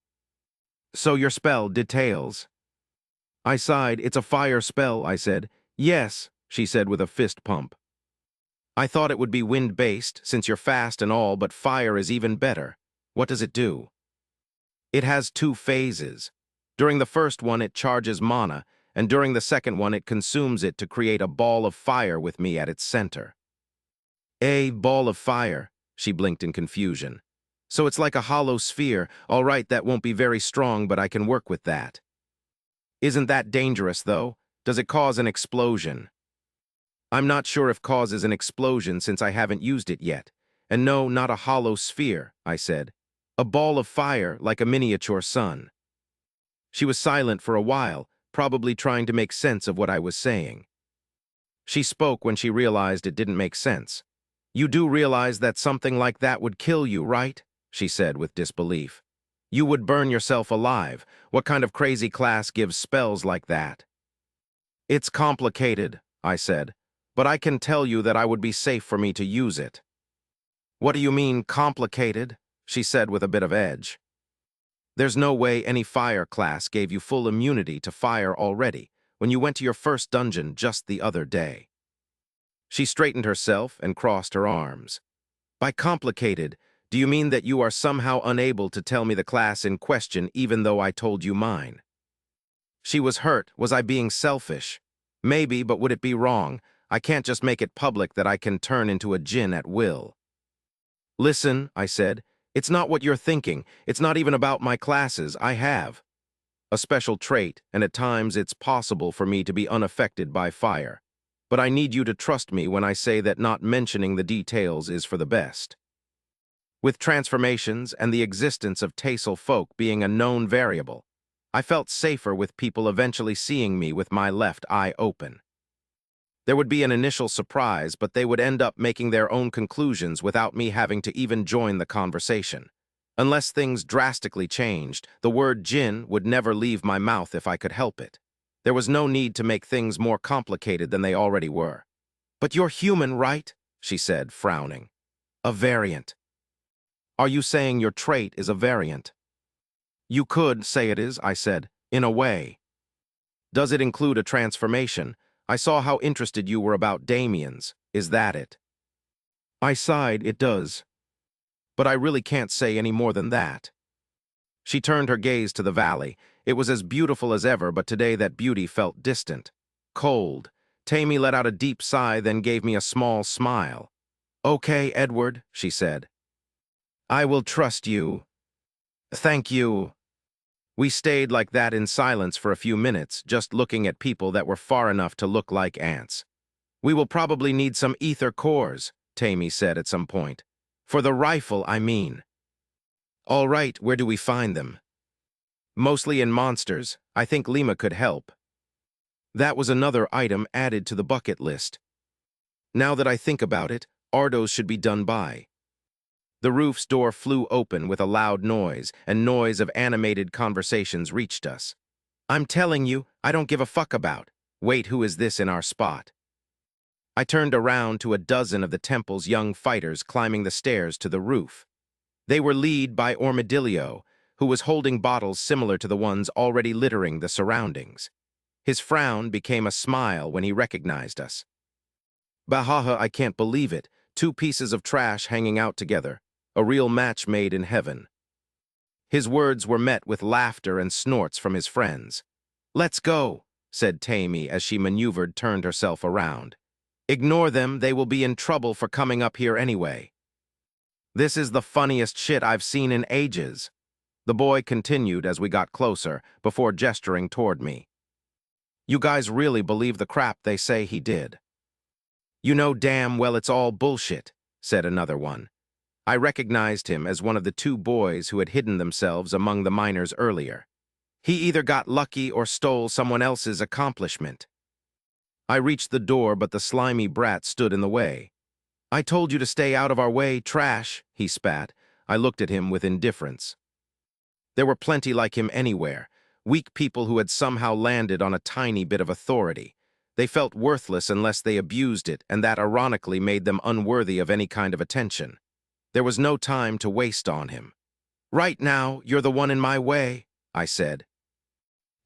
So your spell details. I sighed. It's a fire spell, I said. Yes, she said with a fist pump. I thought it would be wind-based, since you're fast and all, but fire is even better. What does it do? It has 2 phases. During the first one, it charges mana, and during the second one, it consumes it to create a ball of fire with me at its center. A ball of fire, she blinked in confusion. So it's like a hollow sphere. All right, that won't be very strong, but I can work with that. Isn't that dangerous, though? Does it cause an explosion? I'm not sure if causes an explosion since I haven't used it yet. And no, not a hollow sphere, I said. A ball of fire, like a miniature sun. She was silent for a while, probably trying to make sense of what I was saying. She spoke when she realized it didn't make sense. You do realize that something like that would kill you, right? She said with disbelief. You would burn yourself alive. What kind of crazy class gives spells like that? It's complicated, I said, but I can tell you that I would be safe for me to use it. What do you mean, complicated? She said with a bit of edge. There's no way any fire class gave you full immunity to fire already when you went to your first dungeon just the other day. She straightened herself and crossed her arms. By complicated, do you mean that you are somehow unable to tell me the class in question even though I told you mine? She was hurt. Was I being selfish? Maybe, but would it be wrong? I can't just make it public that I can turn into a djinn at will. Listen, I said, it's not what you're thinking. It's not even about my classes. I have a special trait, and at times it's possible for me to be unaffected by fire. But I need you to trust me when I say that not mentioning the details is for the best. With transformations and the existence of Tassel folk being a known variable, I felt safer with people eventually seeing me with my left eye open. There would be an initial surprise, but they would end up making their own conclusions without me having to even join the conversation. Unless things drastically changed, the word djinn would never leave my mouth if I could help it. There was no need to make things more complicated than they already were. But you're human, right? She said, frowning. A variant. Are you saying your trait is a variant? You could say it is, I said, in a way. Does it include a transformation? I saw how interested you were about Damien's. Is that it? I sighed. It does. But I really can't say any more than that. She turned her gaze to the valley. It was as beautiful as ever, but today that beauty felt distant, cold. Tammy let out a deep sigh, then gave me a small smile. Okay, Edward, she said. I will trust you. Thank you. We stayed like that in silence for a few minutes, just looking at people that were far enough to look like ants. We will probably need some ether cores, Tammy said at some point. For the rifle, I mean. All right, where do we find them? Mostly in monsters. I think Lima could help. That was another item added to the bucket list. Now that I think about it, Ardos should be done by. The roof's door flew open with a loud noise, and noise of animated conversations reached us. I'm telling you, I don't give a fuck about. Wait, who is this in our spot? I turned around to a dozen of the temple's young fighters climbing the stairs to the roof. They were led by Ormadillo, who was holding bottles similar to the ones already littering the surroundings. His frown became a smile when he recognized us. Bahaha, I can't believe it. 2 pieces of trash hanging out together. A real match made in heaven. His words were met with laughter and snorts from his friends. Let's go, said Tammy as she turned herself around. Ignore them, they will be in trouble for coming up here anyway. This is the funniest shit I've seen in ages. The boy continued as we got closer, before gesturing toward me. You guys really believe the crap they say he did? You know damn well it's all bullshit, said another one. I recognized him as one of the 2 boys who had hidden themselves among the miners earlier. He either got lucky or stole someone else's accomplishment. I reached the door, but the slimy brat stood in the way. I told you to stay out of our way, trash, he spat. I looked at him with indifference. There were plenty like him anywhere, weak people who had somehow landed on a tiny bit of authority. They felt worthless unless they abused it, and that ironically made them unworthy of any kind of attention. There was no time to waste on him. "Right now, you're the one in my way," I said.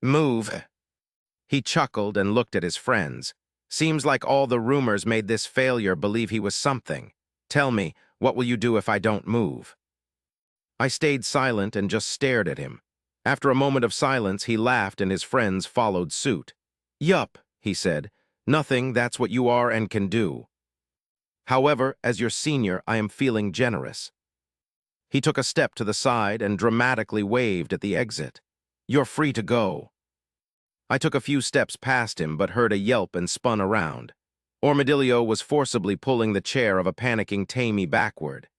"Move." He chuckled and looked at his friends. "Seems like all the rumors made this failure believe he was something. Tell me, what will you do if I don't move?" I stayed silent and just stared at him. After a moment of silence, he laughed and his friends followed suit. "Yup," he said. "Nothing, that's what you are and can do. However, as your senior, I am feeling generous." He took a step to the side and dramatically waved at the exit. "You're free to go." I took a few steps past him but heard a yelp and spun around. Armadillo was forcibly pulling the chair of a panicking Tammy backward.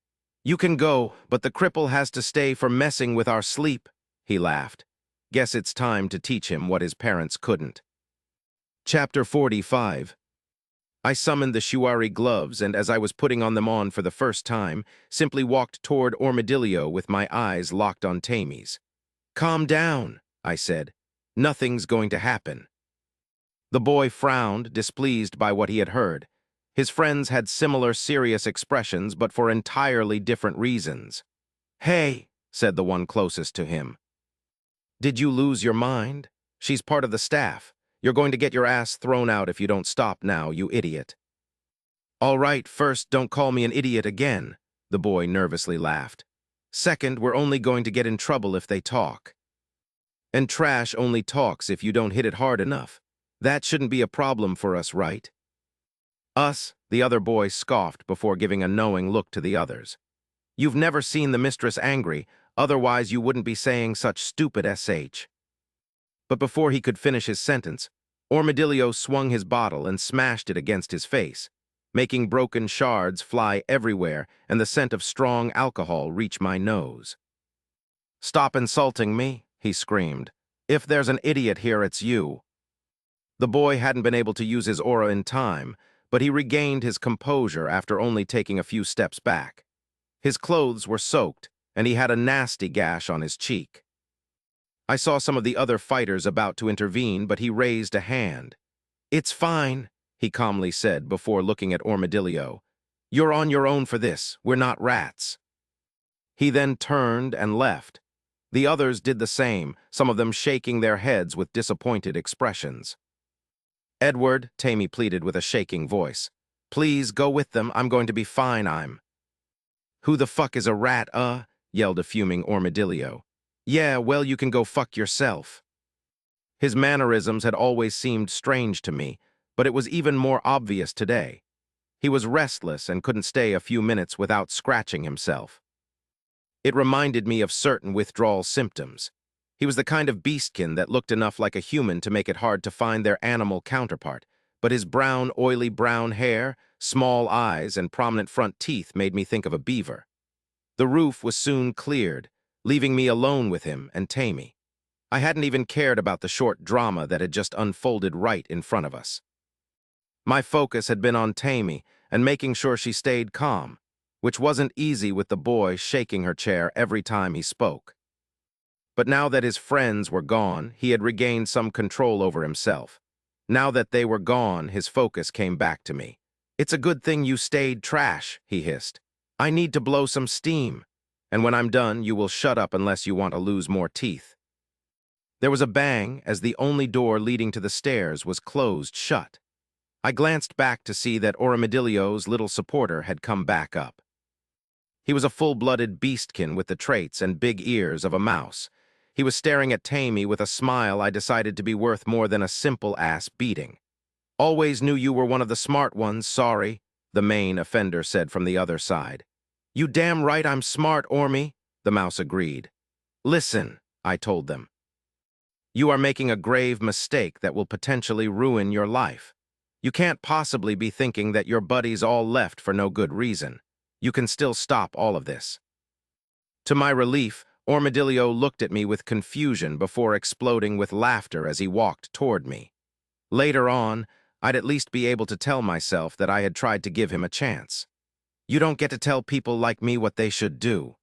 "You can go, but the cripple has to stay for messing with our sleep," he laughed. Guess it's time to teach him what his parents couldn't. Chapter 45. I summoned the Shuari gloves and as I was putting on them for the first time, simply walked toward Armadillo with my eyes locked on Tammy's. "Calm down," I said. "Nothing's going to happen." The boy frowned, displeased by what he had heard. His friends had similar serious expressions, but for entirely different reasons. "Hey," said the one closest to him. "Did you lose your mind? She's part of the staff. You're going to get your ass thrown out if you don't stop now, you idiot." "All right, first, don't call me an idiot again," the boy nervously laughed. "Second, we're only going to get in trouble if they talk. And trash only talks if you don't hit it hard enough. That shouldn't be a problem for us, right?" "Us," the other boy scoffed before giving a knowing look to the others. "You've never seen the mistress angry, otherwise you wouldn't be saying such stupid sh." But before he could finish his sentence, Armadillo swung his bottle and smashed it against his face, making broken shards fly everywhere and the scent of strong alcohol reach my nose. "Stop insulting me," he screamed. "If there's an idiot here, it's you." The boy hadn't been able to use his aura in time, but he regained his composure after only taking a few steps back. His clothes were soaked, and he had a nasty gash on his cheek. I saw some of the other fighters about to intervene, but he raised a hand. "It's fine," he calmly said before looking at Armadillo. "You're on your own for this. We're not rats." He then turned and left. The others did the same, some of them shaking their heads with disappointed expressions. "Edward," Tammy pleaded with a shaking voice. "Please go with them. I'm going to be fine, "Who the fuck is a rat, yelled a fuming Armadillo. "Yeah, well, you can go fuck yourself." His mannerisms had always seemed strange to me, but it was even more obvious today. He was restless and couldn't stay a few minutes without scratching himself. It reminded me of certain withdrawal symptoms. He was the kind of beastkin that looked enough like a human to make it hard to find their animal counterpart, but his brown, oily brown hair, small eyes, and prominent front teeth made me think of a beaver. The roof was soon cleared, leaving me alone with him and Tammy. I hadn't even cared about the short drama that had just unfolded right in front of us. My focus had been on Tammy and making sure she stayed calm, which wasn't easy with the boy shaking her chair every time he spoke. But now that his friends were gone, he had regained some control over himself. Now that they were gone, his focus came back to me. "It's a good thing you stayed, trash," he hissed. "I need to blow some steam. And when I'm done, you will shut up unless you want to lose more teeth." There was a bang as the only door leading to the stairs was closed shut. I glanced back to see that Armadillo's little supporter had come back up. He was a full-blooded beastkin with the traits and big ears of a mouse. He was staring at Tammy with a smile I decided to be worth more than a simple-ass beating. "Always knew you were one of the smart ones, sorry," the main offender said from the other side. "You damn right I'm smart, Ormy," the mouse agreed. "Listen," I told them. "You are making a grave mistake that will potentially ruin your life. You can't possibly be thinking that your buddies all left for no good reason. You can still stop all of this." To my relief, Armadillo looked at me with confusion before exploding with laughter as he walked toward me. Later on, I'd at least be able to tell myself that I had tried to give him a chance. You don't get to tell people like me what they should do.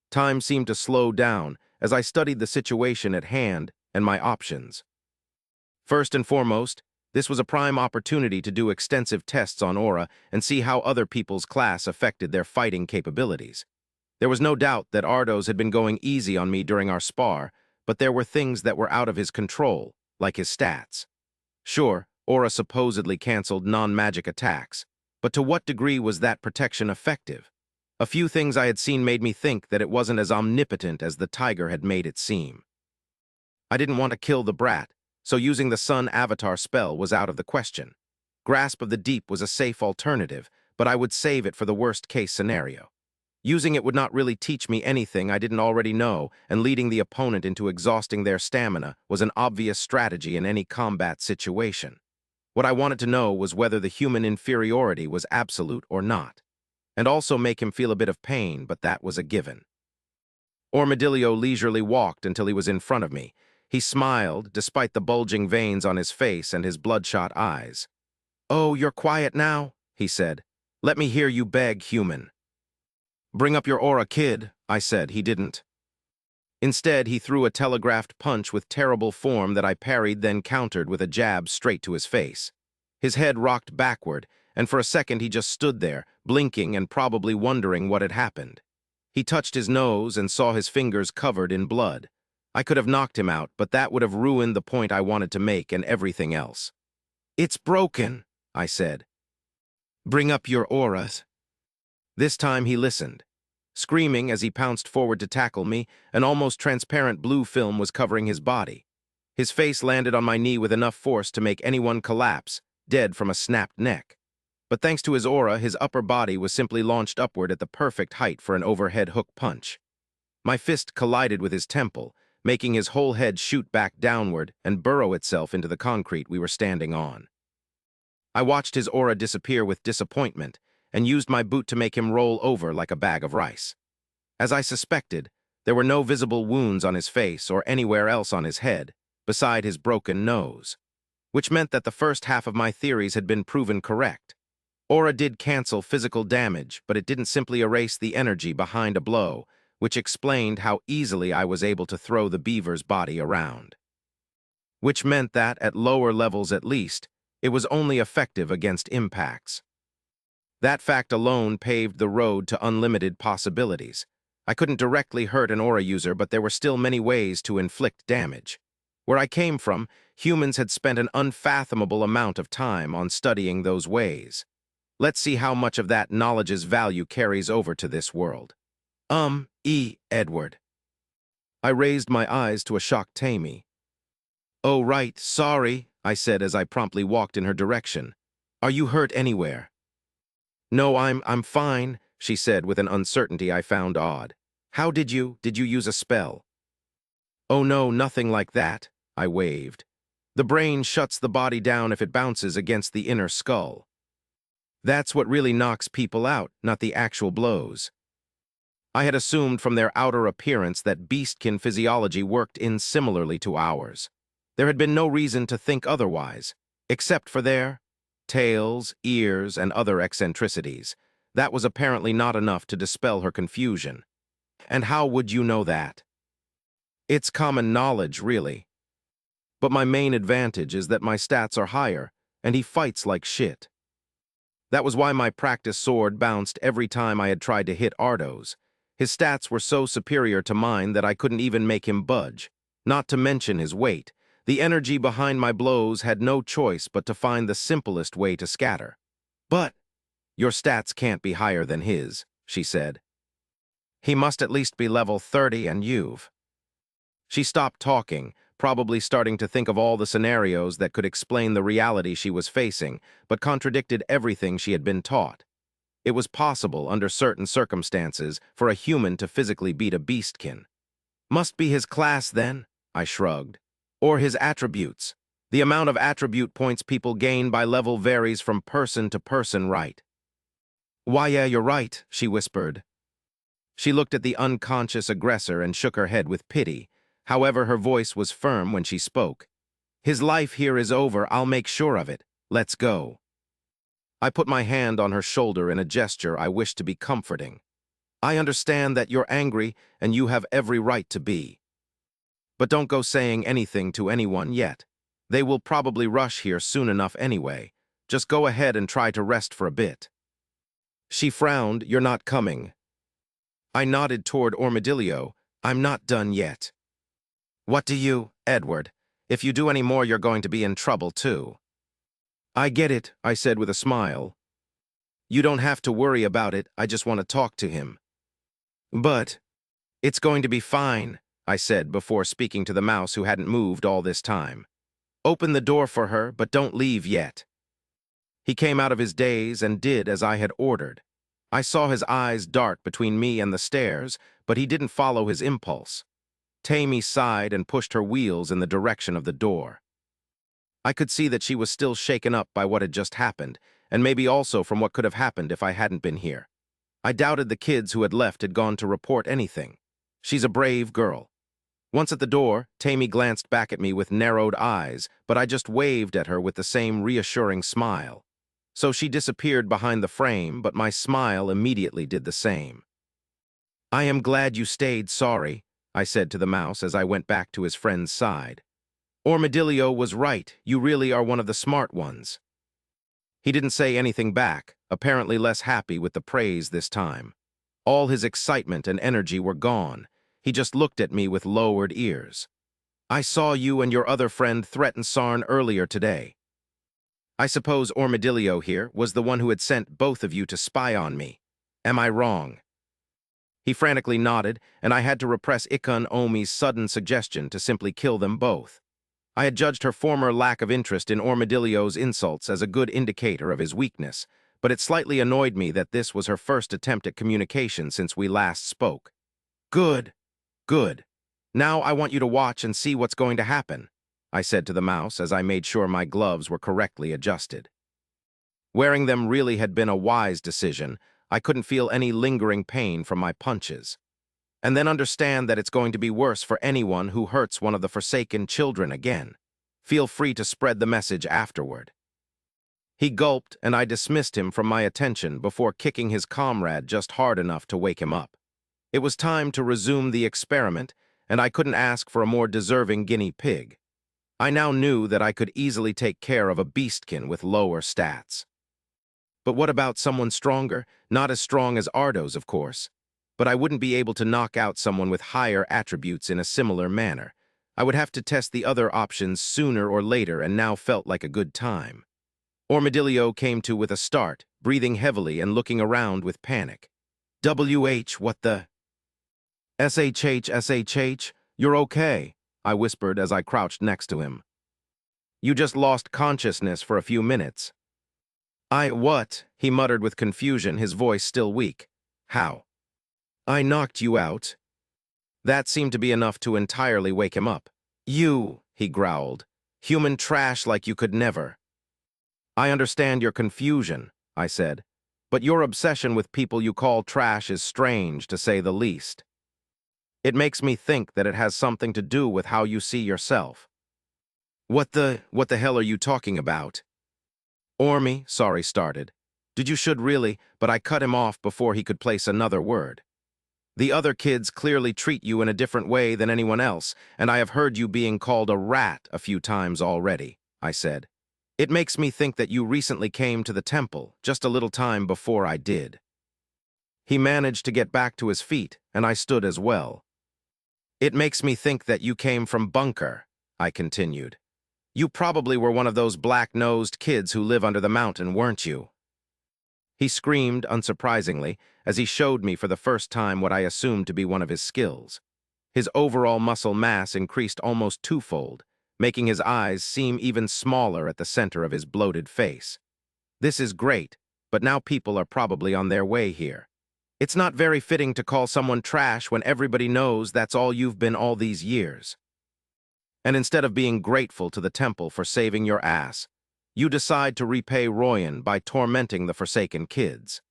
Time seemed to slow down as I studied the situation at hand and my options. First and foremost, This was a prime opportunity to do extensive tests on aura and see how other people's class affected their fighting capabilities. There was no doubt that Ardos had been going easy on me during our spar, but there were things that were out of his control, like his stats. Sure, aura supposedly canceled non-magic attacks, but to what degree was that protection effective? A few things I had seen made me think that it wasn't as omnipotent as the tiger had made it seem. I didn't want to kill the brat, so using the Sun Avatar spell was out of the question. Grasp of the Deep was a safe alternative, but I would save it for the worst-case scenario. Using it would not really teach me anything I didn't already know, and leading the opponent into exhausting their stamina was an obvious strategy in any combat situation. What I wanted to know was whether the human inferiority was absolute or not, and also make him feel a bit of pain, but that was a given. Armadillo leisurely walked until he was in front of me. He smiled, despite the bulging veins on his face and his bloodshot eyes. "Oh, you're quiet now," he said. "Let me hear you beg, human." "Bring up your aura, kid," I said. He didn't. Instead, he threw a telegraphed punch with terrible form that I parried, then countered with a jab straight to his face. His head rocked backward, and for a second he just stood there, blinking and probably wondering what had happened. He touched his nose and saw his fingers covered in blood. I could have knocked him out, but that would have ruined the point I wanted to make and everything else. "It's broken," I said. "Bring up your auras." This time he listened. Screaming as he pounced forward to tackle me, an almost transparent blue film was covering his body. His face landed on my knee with enough force to make anyone collapse, dead from a snapped neck. But thanks to his aura, his upper body was simply launched upward at the perfect height for an overhead hook punch. My fist collided with his temple, making his whole head shoot back downward and burrow itself into the concrete we were standing on. I watched his aura disappear with disappointment, and used my boot to make him roll over like a bag of rice. As I suspected, there were no visible wounds on his face or anywhere else on his head, beside his broken nose, which meant that the first half of my theories had been proven correct. Aura did cancel physical damage, but it didn't simply erase the energy behind a blow, which explained how easily I was able to throw the beaver's body around. Which meant that, at lower levels at least, it was only effective against impacts. That fact alone paved the road to unlimited possibilities. I couldn't directly hurt an aura user, but there were still many ways to inflict damage. Where I came from, humans had spent an unfathomable amount of time on studying those ways. Let's see how much of that knowledge's value carries over to this world. Edward. I raised my eyes to a shocked Tammy. "Oh, right, sorry," I said as I promptly walked in her direction. "Are you hurt anywhere?" "No, I'm fine," she said with an uncertainty I found odd. Did you use a spell?" "Oh no, nothing like that," I waved. "The brain shuts the body down if it bounces against the inner skull. That's what really knocks people out, not the actual blows." I had assumed from their outer appearance that beastkin physiology worked in similarly to ours. There had been no reason to think otherwise, except for their tails, ears, and other eccentricities. That was apparently not enough to dispel her confusion. "And how would you know that?" "It's common knowledge, really. But my main advantage is that my stats are higher, and he fights like shit." That was why my practice sword bounced every time I had tried to hit Ardos. His stats were so superior to mine that I couldn't even make him budge, not to mention his weight. The energy behind my blows had no choice but to find the simplest way to scatter. "But your stats can't be higher than his," she said. "He must at least be level 30 and you've—" She stopped talking, probably starting to think of all the scenarios that could explain the reality she was facing, but contradicted everything she had been taught. It was possible, under certain circumstances, for a human to physically beat a beastkin. "Must be his class, then," I shrugged. "Or his attributes. The amount of attribute points people gain by level varies from person to person, right?" "Why, yeah, you're right," she whispered. She looked at the unconscious aggressor and shook her head with pity. However, her voice was firm when she spoke. "His life here is over, I'll make sure of it. Let's go." I put my hand on her shoulder in a gesture I wished to be comforting. "I understand that you're angry, and you have every right to be. But don't go saying anything to anyone yet. They will probably rush here soon enough anyway. Just go ahead and try to rest for a bit. She frowned. You're not coming. I nodded toward Armadillo. I'm not done yet. What do you, Edward? If you do any more, you're going to be in trouble too. I get it, I said with a smile. You don't have to worry about it, I just want to talk to him. But, it's going to be fine, I said before speaking to the mouse who hadn't moved all this time. Open the door for her, but don't leave yet. He came out of his daze and did as I had ordered. I saw his eyes dart between me and the stairs, but he didn't follow his impulse. Tammy sighed and pushed her wheels in the direction of the door. I could see that she was still shaken up by what had just happened, and maybe also from what could have happened if I hadn't been here. I doubted the kids who had left had gone to report anything. She's a brave girl. Once at the door, Tammy glanced back at me with narrowed eyes, but I just waved at her with the same reassuring smile. So she disappeared behind the frame, but my smile immediately did the same. I am glad you stayed, sorry, I said to the mouse as I went back to his friend's side. Armadillo was right, you really are one of the smart ones. He didn't say anything back, apparently less happy with the praise this time. All his excitement and energy were gone. He just looked at me with lowered ears. I saw you and your other friend threaten Sarn earlier today. I suppose Armadillo here was the one who had sent both of you to spy on me. Am I wrong? He frantically nodded, and I had to repress Ikun Omi's sudden suggestion to simply kill them both. I had judged her former lack of interest in Armadillo's insults as a good indicator of his weakness, but it slightly annoyed me that this was her first attempt at communication since we last spoke. Good. Good. Now I want you to watch and see what's going to happen, I said to the mouse as I made sure my gloves were correctly adjusted. Wearing them really had been a wise decision. I couldn't feel any lingering pain from my punches. And then understand that it's going to be worse for anyone who hurts one of the Forsaken children again. Feel free to spread the message afterward. He gulped, and I dismissed him from my attention before kicking his comrade just hard enough to wake him up. It was time to resume the experiment, and I couldn't ask for a more deserving guinea pig. I now knew that I could easily take care of a beastkin with lower stats. But what about someone stronger? Not as strong as Ardo's, of course. But I wouldn't be able to knock out someone with higher attributes in a similar manner. I would have to test the other options sooner or later, and now felt like a good time. Armadillo came to with a start, breathing heavily and looking around with panic. What the? SHH, you're okay, I whispered as I crouched next to him. You just lost consciousness for a few minutes. What? He muttered with confusion, his voice still weak. How? I knocked you out. That seemed to be enough to entirely wake him up. You, he growled. Human trash like you could never. I understand your confusion, I said, but your obsession with people you call trash is strange, to say the least. It makes me think that it has something to do with how you see yourself. What the hell are you talking about? Sorry, started. You should really, but I cut him off before he could place another word. The other kids clearly treat you in a different way than anyone else, and I have heard you being called a rat a few times already, I said. It makes me think that you recently came to the temple, just a little time before I did. He managed to get back to his feet, and I stood as well. It makes me think that you came from Bunker, I continued. You probably were one of those black-nosed kids who live under the mountain, weren't you? He screamed, unsurprisingly, as he showed me for the first time what I assumed to be one of his skills. His overall muscle mass increased almost twofold, making his eyes seem even smaller at the center of his bloated face. This is great, but now people are probably on their way here. It's not very fitting to call someone trash when everybody knows that's all you've been all these years. And instead of being grateful to the temple for saving your ass, you decide to repay Royan by tormenting the Forsaken kids.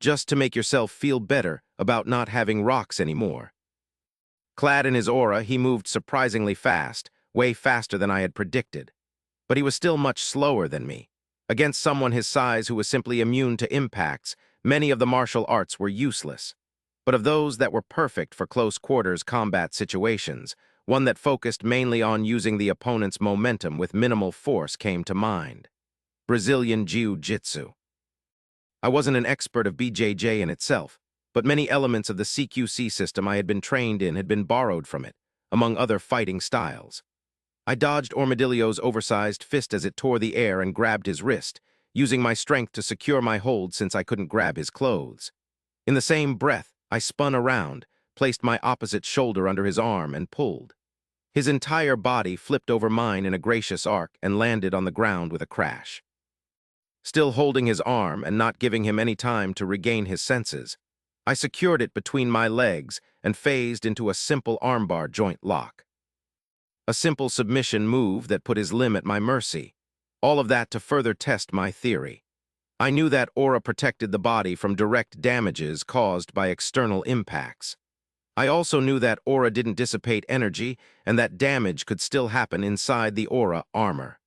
Just to make yourself feel better about not having rocks anymore. Clad in his aura, he moved surprisingly fast, way faster than I had predicted. But he was still much slower than me. Against someone his size who was simply immune to impacts, many of the martial arts were useless. But of those that were perfect for close-quarters combat situations, One that focused mainly on using the opponent's momentum with minimal force came to mind. Brazilian Jiu-Jitsu. I wasn't an expert of BJJ in itself, but many elements of the CQC system I had been trained in had been borrowed from it, among other fighting styles. I dodged Armadillo's oversized fist as it tore the air and grabbed his wrist, using my strength to secure my hold since I couldn't grab his clothes. In the same breath, I spun around, placed my opposite shoulder under his arm, and pulled. His entire body flipped over mine in a gracious arc and landed on the ground with a crash. Still holding his arm and not giving him any time to regain his senses, I secured it between my legs and phased into a simple armbar joint lock. A simple submission move that put his limb at my mercy. All of that to further test my theory. I knew that aura protected the body from direct damages caused by external impacts. I also knew that aura didn't dissipate energy and that damage could still happen inside the aura armor.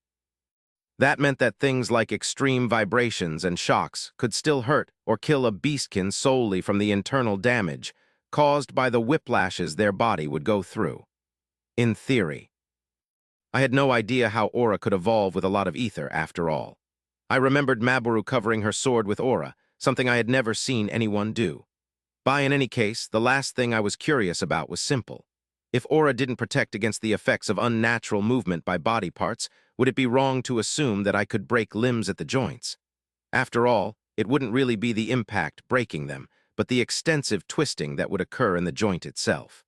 That meant that things like extreme vibrations and shocks could still hurt or kill a beastkin solely from the internal damage caused by the whiplashes their body would go through. In theory. I had no idea how aura could evolve with a lot of ether, after all. I remembered Maboru covering her sword with aura, something I had never seen anyone do. In any case, the last thing I was curious about was simple. If aura didn't protect against the effects of unnatural movement by body parts, would it be wrong to assume that I could break limbs at the joints? After all, it wouldn't really be the impact breaking them, but the extensive twisting that would occur in the joint itself.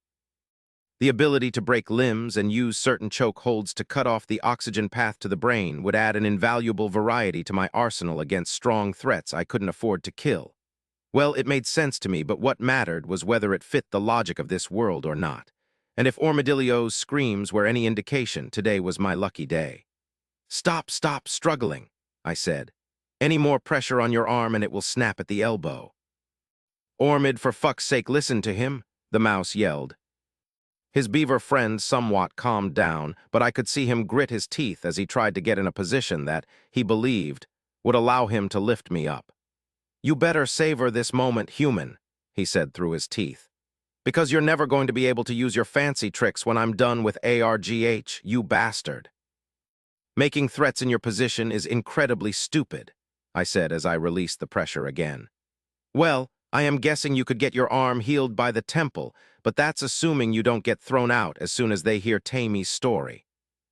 The ability to break limbs and use certain choke holds to cut off the oxygen path to the brain would add an invaluable variety to my arsenal against strong threats I couldn't afford to kill. Well, it made sense to me, but what mattered was whether it fit the logic of this world or not. And if Armadillo's screams were any indication, today was my lucky day. Stop struggling, I said. Any more pressure on your arm and it will snap at the elbow. Ormid, for fuck's sake, listen to him, the mouse yelled. His beaver friend somewhat calmed down, but I could see him grit his teeth as he tried to get in a position that, he believed, would allow him to lift me up. You better savor this moment, human, he said through his teeth. Because you're never going to be able to use your fancy tricks when I'm done with ARGH, you bastard. Making threats in your position is incredibly stupid, I said as I released the pressure again. Well, I am guessing you could get your arm healed by the temple, but that's assuming you don't get thrown out as soon as they hear Tammy's story.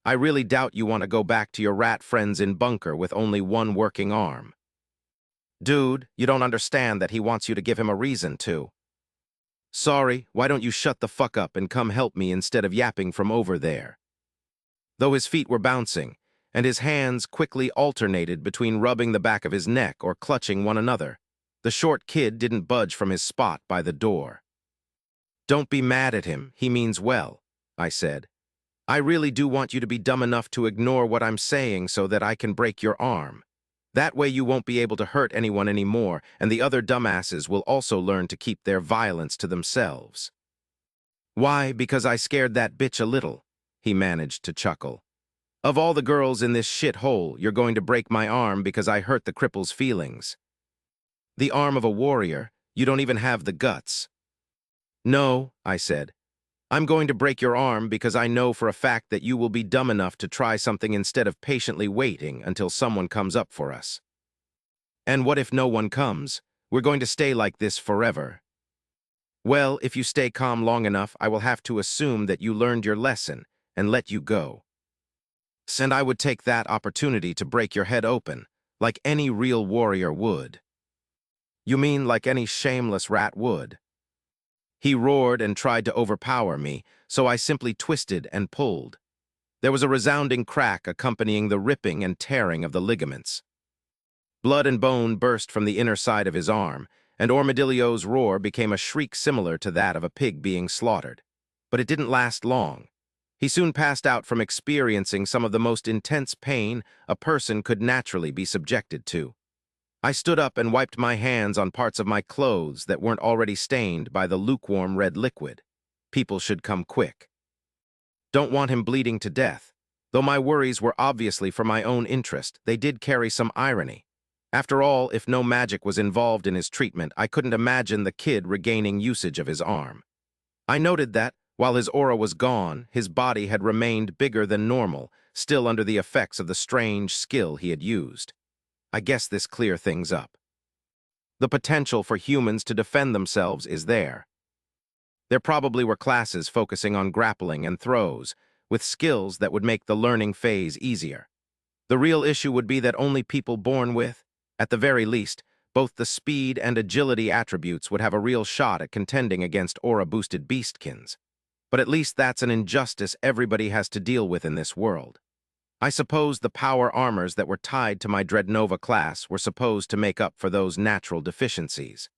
I really doubt you want to go back to your rat friends in bunker with only one working arm. Dude, you don't understand that he wants you to give him a reason to. Sorry, why don't you shut the fuck up and come help me instead of yapping from over there? Though his feet were bouncing, and his hands quickly alternated between rubbing the back of his neck or clutching one another, the short kid didn't budge from his spot by the door. Don't be mad at him, he means well, I said. I really do want you to be dumb enough to ignore what I'm saying so that I can break your arm. That way you won't be able to hurt anyone anymore, and the other dumbasses will also learn to keep their violence to themselves. Why, because I scared that bitch a little, he managed to chuckle. Of all the girls in this shithole, you're going to break my arm because I hurt the cripple's feelings. The arm of a warrior, you don't even have the guts. No, I said. I'm going to break your arm because I know for a fact that you will be dumb enough to try something instead of patiently waiting until someone comes up for us. And what if no one comes? We're going to stay like this forever. Well, if you stay calm long enough, I will have to assume that you learned your lesson and let you go. And I would take that opportunity to break your head open, like any real warrior would. You mean like any shameless rat would? He roared and tried to overpower me, so I simply twisted and pulled. There was a resounding crack accompanying the ripping and tearing of the ligaments. Blood and bone burst from the inner side of his arm, and Armadillo's roar became a shriek similar to that of a pig being slaughtered. But it didn't last long. He soon passed out from experiencing some of the most intense pain a person could naturally be subjected to. I stood up and wiped my hands on parts of my clothes that weren't already stained by the lukewarm red liquid. People should come quick. Don't want him bleeding to death. Though my worries were obviously for my own interest, they did carry some irony. After all, if no magic was involved in his treatment, I couldn't imagine the kid regaining usage of his arm. I noted that, While his aura was gone, his body had remained bigger than normal, still under the effects of the strange skill he had used. I guess this clears things up. The potential for humans to defend themselves is there. There probably were classes focusing on grappling and throws, with skills that would make the learning phase easier. The real issue would be that only people born with, at the very least, both the speed and agility attributes would have a real shot at contending against aura-boosted beastkins. But at least that's an injustice everybody has to deal with in this world. I suppose the power armors that were tied to my Dreadnought class were supposed to make up for those natural deficiencies.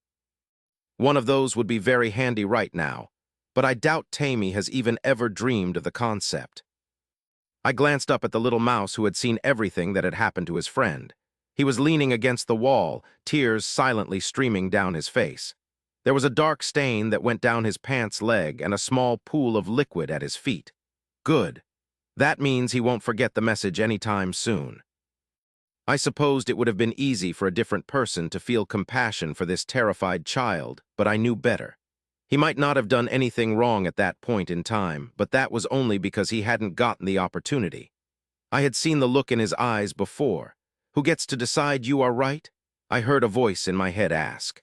One of those would be very handy right now, but I doubt Tammy has even ever dreamed of the concept. I glanced up at the little mouse who had seen everything that had happened to his friend. He was leaning against the wall, tears silently streaming down his face. There was a dark stain that went down his pants leg and a small pool of liquid at his feet. Good. That means he won't forget the message anytime soon. I supposed it would have been easy for a different person to feel compassion for this terrified child, but I knew better. He might not have done anything wrong at that point in time, but that was only because he hadn't gotten the opportunity. I had seen the look in his eyes before. Who gets to decide you are right? I heard a voice in my head ask.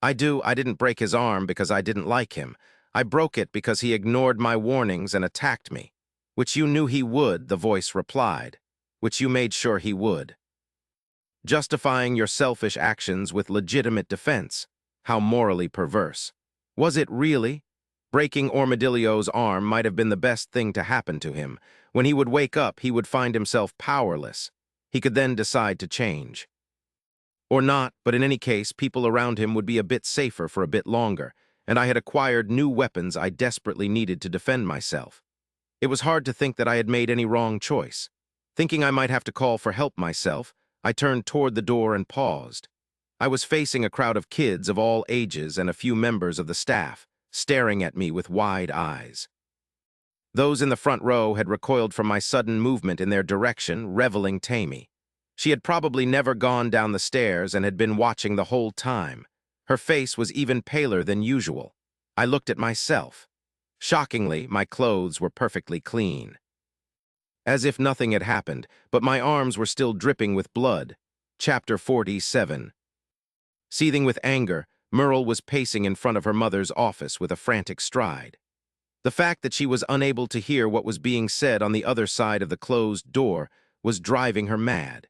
I didn't break his arm because I didn't like him. I broke it because he ignored my warnings and attacked me. Which you knew he would, the voice replied. Which you made sure he would. Justifying your selfish actions with legitimate defense. How morally perverse. Was it really? Breaking Armadillo's arm might have been the best thing to happen to him. When he would wake up, he would find himself powerless. He could then decide to change. Or not, but in any case, people around him would be a bit safer for a bit longer, and I had acquired new weapons I desperately needed to defend myself. It was hard to think that I had made any wrong choice. Thinking I might have to call for help myself, I turned toward the door and paused. I was facing a crowd of kids of all ages and a few members of the staff, staring at me with wide eyes. Those in the front row had recoiled from my sudden movement in their direction, reveling Tammy. She had probably never gone down the stairs and had been watching the whole time. Her face was even paler than usual. I looked at myself. Shockingly, my clothes were perfectly clean. As if nothing had happened, but my arms were still dripping with blood. Chapter 47. Seething with anger, Merle was pacing in front of her mother's office with a frantic stride. The fact that she was unable to hear what was being said on the other side of the closed door was driving her mad.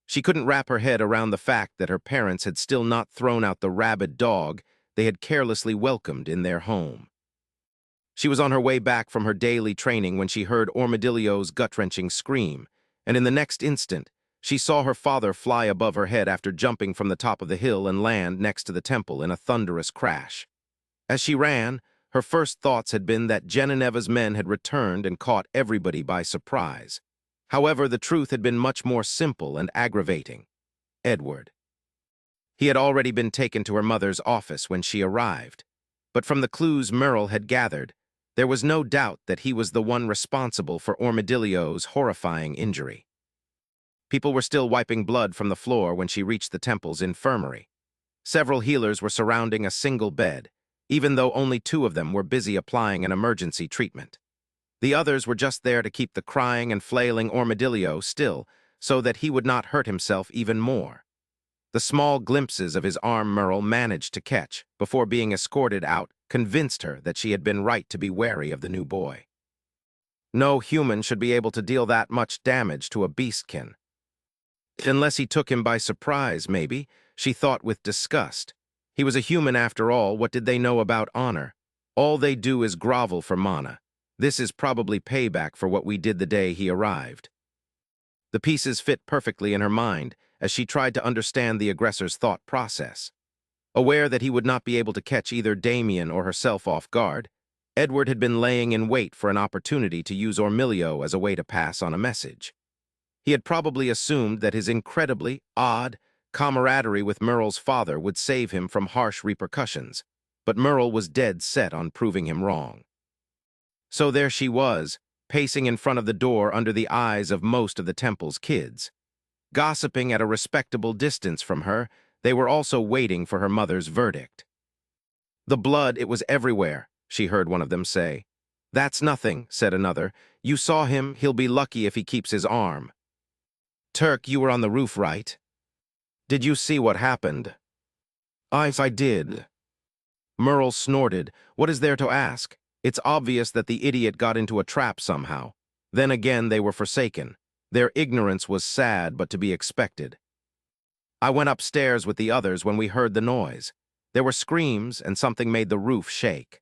She couldn't wrap her head around the fact that her parents had still not thrown out the rabid dog they had carelessly welcomed in their home. She was on her way back from her daily training when she heard Armadillo's gut-wrenching scream, and in the next instant, she saw her father fly above her head after jumping from the top of the hill and land next to the temple in a thunderous crash. As she ran, her first thoughts had been that Geneviève's men had returned and caught everybody by surprise. However, the truth had been much more simple and aggravating. Edward. He had already been taken to her mother's office when she arrived, but from the clues Merle had gathered, there was no doubt that he was the one responsible for Armadillo's horrifying injury. People were still wiping blood from the floor when she reached the temple's infirmary. Several healers were surrounding a single bed, even though only 2 of them were busy applying an emergency treatment. The others were just there to keep the crying and flailing Armadillo still, so that he would not hurt himself even more. The small glimpses of his arm Merle managed to catch, before being escorted out, convinced her that she had been right to be wary of the new boy. No human should be able to deal that much damage to a beastkin. Unless he took him by surprise, maybe, she thought with disgust. He was a human after all. What did they know about honor? All they do is grovel for mana. This is probably payback for what we did the day he arrived. The pieces fit perfectly in her mind as she tried to understand the aggressor's thought process. Aware that he would not be able to catch either Damien or herself off guard, Edward had been laying in wait for an opportunity to use Armadillo as a way to pass on a message. He had probably assumed that his incredibly odd camaraderie with Merle's father would save him from harsh repercussions, but Merle was dead set on proving him wrong. So there she was, pacing in front of the door under the eyes of most of the temple's kids. Gossiping at a respectable distance from her, they were also waiting for her mother's verdict. The blood, it was everywhere, she heard one of them say. That's nothing, said another. You saw him, he'll be lucky if he keeps his arm. Turk, you were on the roof, right? Did you see what happened? I did. Merle snorted. What is there to ask? It's obvious that the idiot got into a trap somehow. Then again, they were forsaken. Their ignorance was sad, but to be expected. I went upstairs with the others when we heard the noise. There were screams, and something made the roof shake.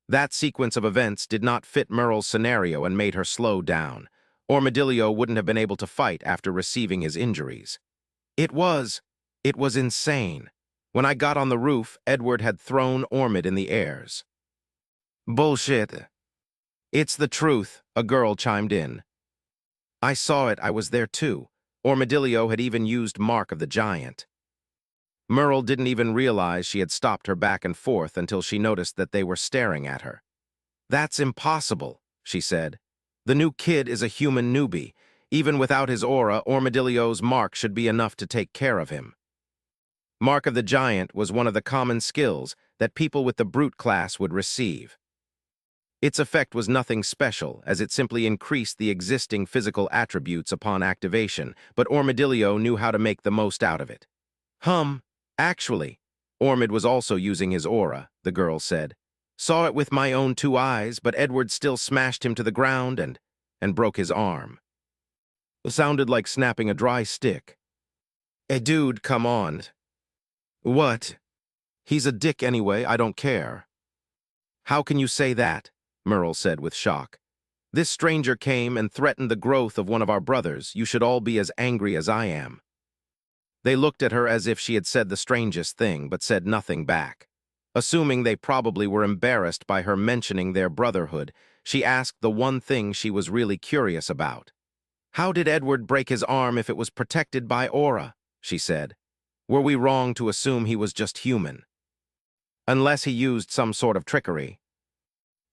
That sequence of events did not fit Merle's scenario and made her slow down. Armadillo wouldn't have been able to fight after receiving his injuries. It was insane. When I got on the roof, Edward had thrown Ormid in the airs. Bullshit. It's the truth, a girl chimed in. I saw it, I was there too. Armadillo had even used Mark of the Giant. Merle didn't even realize she had stopped her back and forth until she noticed that they were staring at her. That's impossible, she said. The new kid is a human newbie. Even without his aura, Armadillo's mark should be enough to take care of him. Mark of the Giant was one of the common skills that people with the brute class would receive. Its effect was nothing special, as it simply increased the existing physical attributes upon activation, but Armadillo knew how to make the most out of it. Actually, Ormid was also using his aura, the girl said. Saw it with my own 2 eyes, but Edward still smashed him to the ground and broke his arm. It sounded like snapping a dry stick. Dude, come on. What? He's a dick anyway, I don't care. How can you say that? Merle said with shock. This stranger came and threatened the growth of one of our brothers. You should all be as angry as I am. They looked at her as if she had said the strangest thing, but said nothing back. Assuming they probably were embarrassed by her mentioning their brotherhood, she asked the one thing she was really curious about. How did Edward break his arm if it was protected by aura? She said. Were we wrong to assume he was just human? Unless he used some sort of trickery.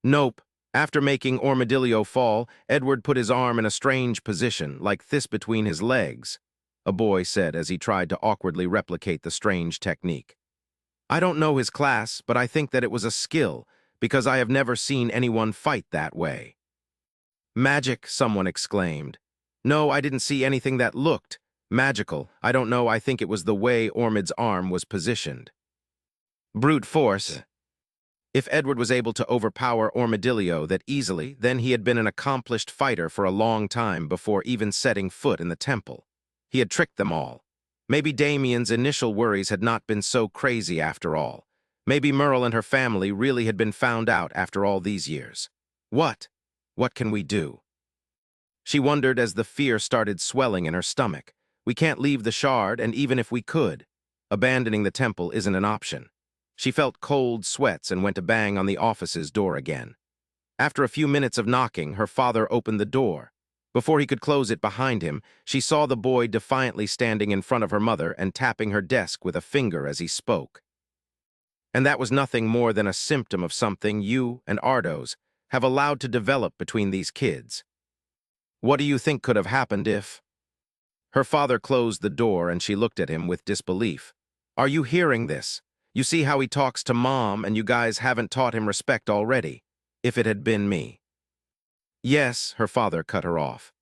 Nope. After making Armadillo fall, Edward put his arm in a strange position, like this between his legs, a boy said as he tried to awkwardly replicate the strange technique. I don't know his class, but I think that it was a skill, because I have never seen anyone fight that way. Magic, someone exclaimed. No, I didn't see anything that looked magical. I don't know, I think it was the way Ormid's arm was positioned. Brute force. If Edward was able to overpower Armadillo that easily, then he had been an accomplished fighter for a long time before even setting foot in the temple. He had tricked them all. Maybe Damien's initial worries had not been so crazy after all. Maybe Merle and her family really had been found out after all these years. What? What can we do? She wondered as the fear started swelling in her stomach. We can't leave the shard, and even if we could, abandoning the temple isn't an option. She felt cold sweats and went to bang on the office's door again. After a few minutes of knocking, her father opened the door. Before he could close it behind him, she saw the boy defiantly standing in front of her mother and tapping her desk with a finger as he spoke. And that was nothing more than a symptom of something you and Ardos have allowed to develop between these kids. What do you think could have happened if... Her father closed the door and she looked at him with disbelief. Are you hearing this? You see how he talks to Mom, and you guys haven't taught him respect already. If it had been me. Yes, her father cut her off.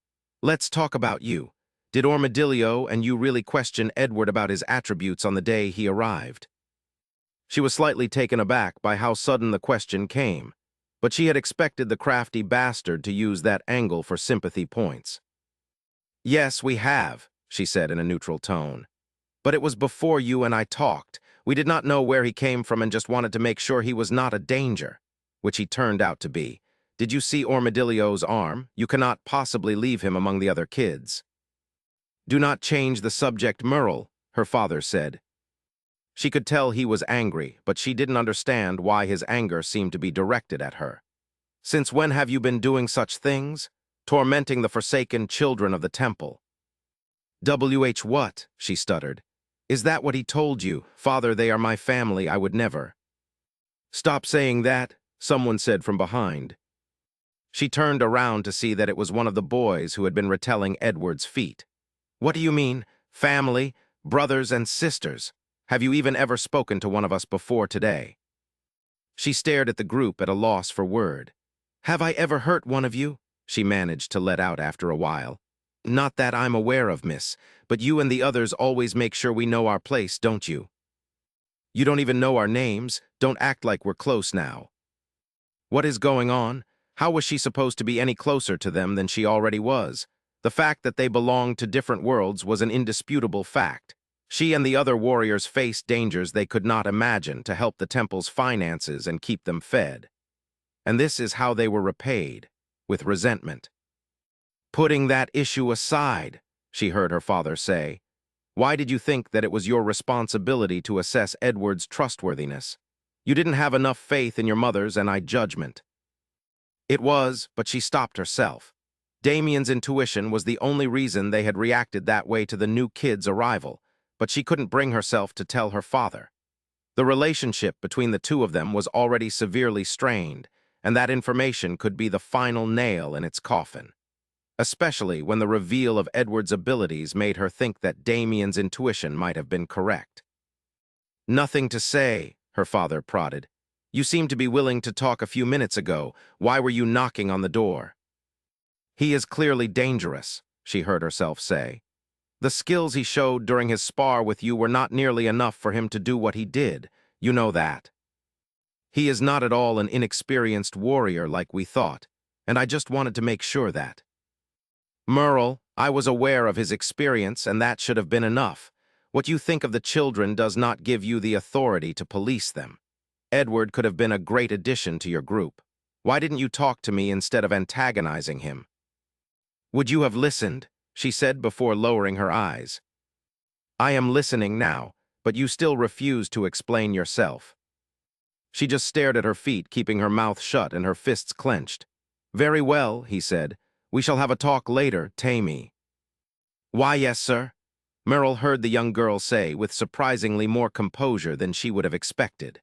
Let's talk about you. Did Armadillo and you really question Edward about his attributes on the day he arrived? She was slightly taken aback by how sudden the question came, but she had expected the crafty bastard to use that angle for sympathy points. Yes, we have, she said in a neutral tone. But it was before you and I talked. We did not know where he came from and just wanted to make sure he was not a danger, which he turned out to be. Did you see Armadillo's arm? You cannot possibly leave him among the other kids. Do not change the subject, Merle, her father said. She could tell he was angry, but she didn't understand why his anger seemed to be directed at her. Since when have you been doing such things? Tormenting the forsaken children of the temple. What? She stuttered. Is that what he told you? Father, they are my family, I would never. Stop saying that, someone said from behind. She turned around to see that it was one of the boys who had been retelling Edward's feat. What do you mean? Family, brothers and sisters? Have you even ever spoken to one of us before today? She stared at the group at a loss for word. "Have I ever hurt one of you?" she managed to let out after a while. "Not that I'm aware of, miss, but you and the others always make sure we know our place, don't you? You don't even know our names. Don't act like we're close now." What is going on? How was she supposed to be any closer to them than she already was? The fact that they belonged to different worlds was an indisputable fact. She and the other warriors faced dangers they could not imagine to help the temple's finances and keep them fed. And this is how they were repaid, with resentment. "Putting that issue aside," she heard her father say, "why did you think that it was your responsibility to assess Edward's trustworthiness? You didn't have enough faith in your mother's and I judgment." It was, but she stopped herself. Damien's intuition was the only reason they had reacted that way to the new kid's arrival, but she couldn't bring herself to tell her father. The relationship between the two of them was already severely strained, and that information could be the final nail in its coffin. Especially when the reveal of Edward's abilities made her think that Damien's intuition might have been correct. "Nothing to say," her father prodded. "You seemed to be willing to talk a few minutes ago. Why were you knocking on the door?" "He is clearly dangerous," she heard herself say. "The skills he showed during his spar with you were not nearly enough for him to do what he did. You know that. He is not at all an inexperienced warrior like we thought, and I just wanted to make sure that." "Merle, I was aware of his experience, and that should have been enough. What you think of the children does not give you the authority to police them. Edward could have been a great addition to your group. Why didn't you talk to me instead of antagonizing him?" "Would you have listened?" she said before lowering her eyes. "I am listening now, but you still refuse to explain yourself." She just stared at her feet, keeping her mouth shut and her fists clenched. "Very well," he said. "We shall have a talk later, Tammy." "Why, yes, sir," Merle heard the young girl say with surprisingly more composure than she would have expected.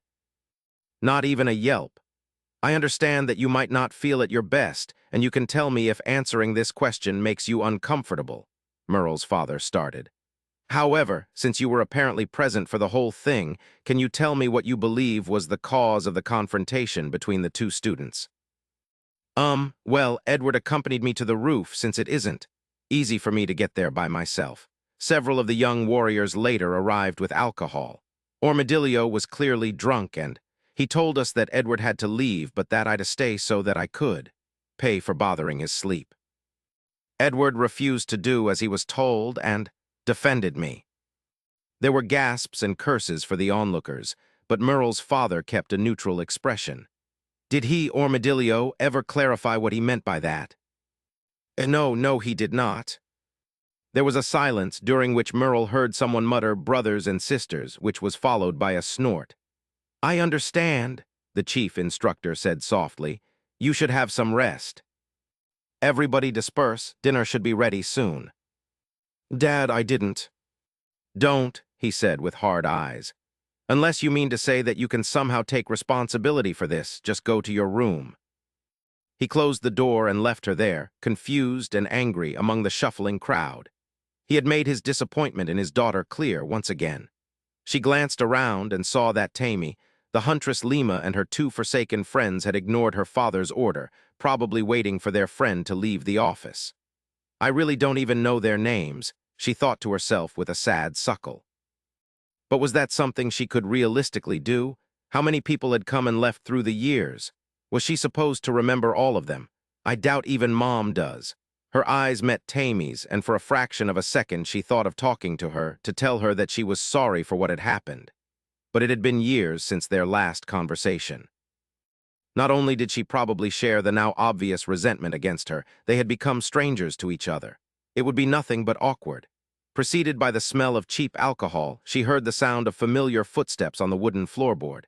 Not even a yelp. "I understand that you might not feel at your best, and you can tell me if answering this question makes you uncomfortable," Merle's father started. "However, since you were apparently present for the whole thing, can you tell me what you believe was the cause of the confrontation between the two students?" Well, Edward accompanied me to the roof since it isn't easy for me to get there by myself. Several of the young warriors later arrived with alcohol. Armadillo was clearly drunk and he told us that Edward had to leave, but that I to stay so that I could pay for bothering his sleep. Edward refused to do as he was told and defended me. There were gasps and curses for the onlookers, but Merle's father kept a neutral expression. Did he, Armadillo, ever clarify what he meant by that? No, he did not. There was a silence during which Merle heard someone mutter brothers and sisters, which was followed by a snort. "I understand," the chief instructor said softly. "You should have some rest. Everybody disperse. Dinner should be ready soon." "Dad, I didn't." "Don't," he said with hard eyes. "Unless you mean to say that you can somehow take responsibility for this, just go to your room." He closed the door and left her there, confused and angry among the shuffling crowd. He had made his disappointment in his daughter clear once again. She glanced around and saw that Tammy, the huntress Lima, and her two forsaken friends had ignored her father's order, probably waiting for their friend to leave the office. "I really don't even know their names," she thought to herself with a sad suckle. But was that something she could realistically do? How many people had come and left through the years? Was she supposed to remember all of them? I doubt even Mom does. Her eyes met Tammy's, and for a fraction of a second she thought of talking to her to tell her that she was sorry for what had happened. But it had been years since their last conversation. Not only did she probably share the now obvious resentment against her, they had become strangers to each other. It would be nothing but awkward. Preceded by the smell of cheap alcohol, she heard the sound of familiar footsteps on the wooden floorboard.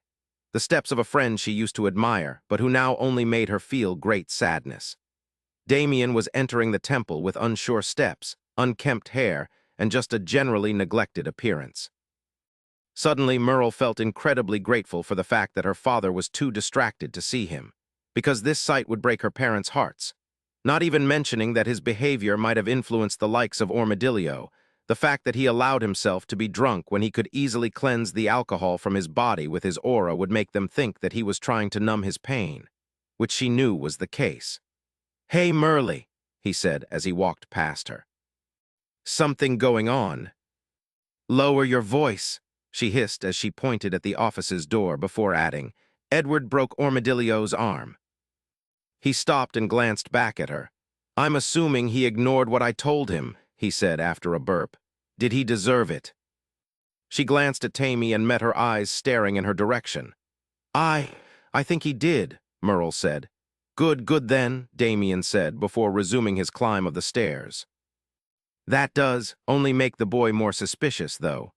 The steps of a friend she used to admire, but who now only made her feel great sadness. Damien was entering the temple with unsure steps, unkempt hair, and just a generally neglected appearance. Suddenly, Merle felt incredibly grateful for the fact that her father was too distracted to see him, because this sight would break her parents' hearts. Not even mentioning that his behavior might have influenced the likes of Armadillo, The fact that he allowed himself to be drunk when he could easily cleanse the alcohol from his body with his aura would make them think that he was trying to numb his pain, which she knew was the case. "Hey, Merle," he said as he walked past her. "Something going on." "Lower your voice," she hissed as she pointed at the office's door before adding, "Edward broke Armadillo's arm." He stopped and glanced back at her. "I'm assuming he ignored what I told him," he said after a burp. "Did he deserve it?" She glanced at Tammy and met her eyes staring in her direction. I think he did," Merle said. Good then," Damien said before resuming his climb of the stairs. "That does only make the boy more suspicious, though."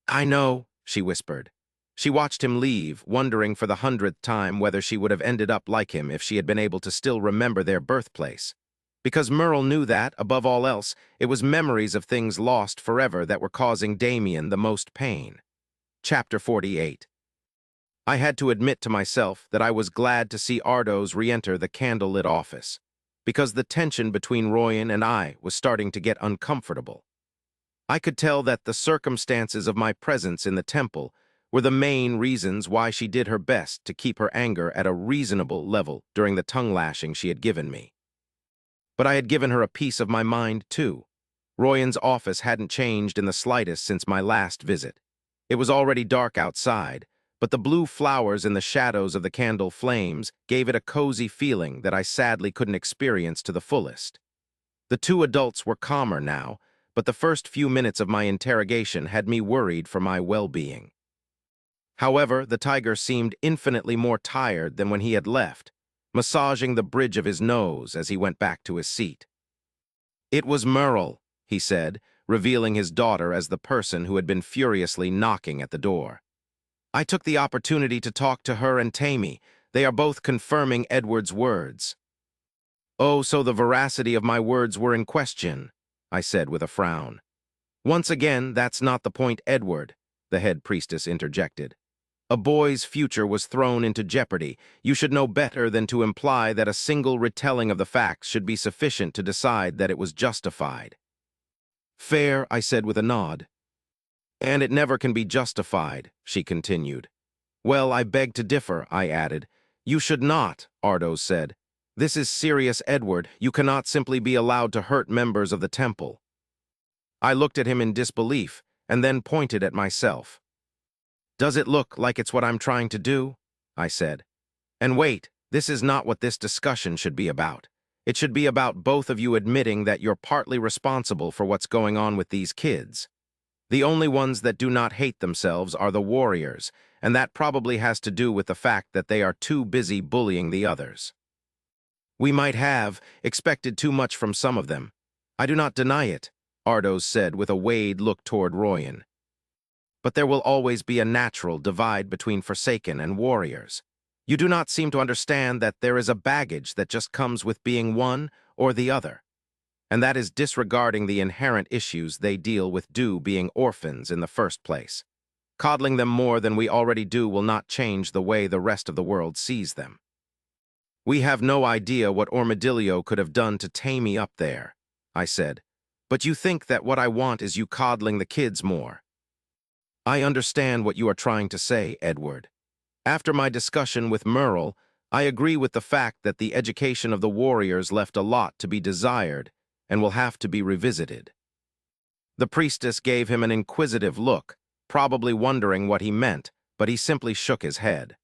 "I know," she whispered. She watched him leave, wondering for the 100th time whether she would have ended up like him if she had been able to still remember their birthplace. Because Merle knew that, above all else, it was memories of things lost forever that were causing Damien the most pain. Chapter 48. I had to admit to myself that I was glad to see Ardos re-enter the candlelit office, because the tension between Royan and I was starting to get uncomfortable. I could tell that the circumstances of my presence in the temple were the main reasons why she did her best to keep her anger at a reasonable level during the tongue-lashing she had given me. But I had given her a piece of my mind, too. Royan's office hadn't changed in the slightest since my last visit. It was already dark outside, but the blue flowers in the shadows of the candle flames gave it a cozy feeling that I sadly couldn't experience to the fullest. The two adults were calmer now, but the first few minutes of my interrogation had me worried for my well-being. However, the tiger seemed infinitely more tired than when he had left, massaging the bridge of his nose as he went back to his seat. "It was Merle," he said, revealing his daughter as the person who had been furiously knocking at the door. "I took the opportunity to talk to her and Tammy. They are both confirming Edward's words." "Oh, so the veracity of my words were in question," I said with a frown. "Once again, that's not the point, Edward," the head priestess interjected. "A boy's future was thrown into jeopardy. You should know better than to imply that a single retelling of the facts should be sufficient to decide that it was justified." "Fair," I said with a nod. "And it never can be justified," she continued. "Well, I beg to differ," I added. "You should not," Ardos said. "This is serious, Edward. You cannot simply be allowed to hurt members of the temple." I looked at him in disbelief, and then pointed at myself. "Does it look like it's what I'm trying to do?" I said. "And wait, this is not what this discussion should be about. It should be about both of you admitting that you're partly responsible for what's going on with these kids. The only ones that do not hate themselves are the warriors, and that probably has to do with the fact that they are too busy bullying the others. We might have expected too much from some of them. I do not deny it," Ardos said with a weighed look toward Royan. "But there will always be a natural divide between Forsaken and warriors. You do not seem to understand that there is a baggage that just comes with being one or the other. And that is disregarding the inherent issues they deal with due being orphans in the first place. Coddling them more than we already do will not change the way the rest of the world sees them. We have no idea what Armadillo could have done to Tammy up there," I said. "But you think that what I want is you coddling the kids more." "I understand what you are trying to say, Edward. After my discussion with Merle, I agree with the fact that the education of the warriors left a lot to be desired and will have to be revisited." The priestess gave him an inquisitive look, probably wondering what he meant, but he simply shook his head.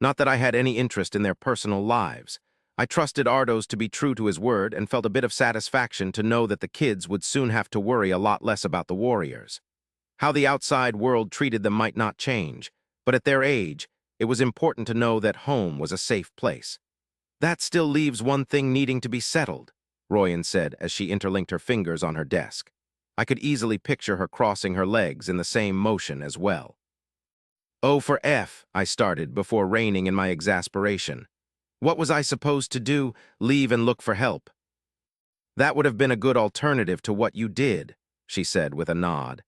Not that I had any interest in their personal lives. I trusted Ardos to be true to his word and felt a bit of satisfaction to know that the kids would soon have to worry a lot less about the warriors. How the outside world treated them might not change, but at their age, it was important to know that home was a safe place. "That still leaves one thing needing to be settled," Royan said as she interlinked her fingers on her desk. I could easily picture her crossing her legs in the same motion as well. "Oh, for F," I started before reining in my exasperation. What was I supposed to do? Leave and look for help? "That would have been a good alternative to what you did," she said with a nod.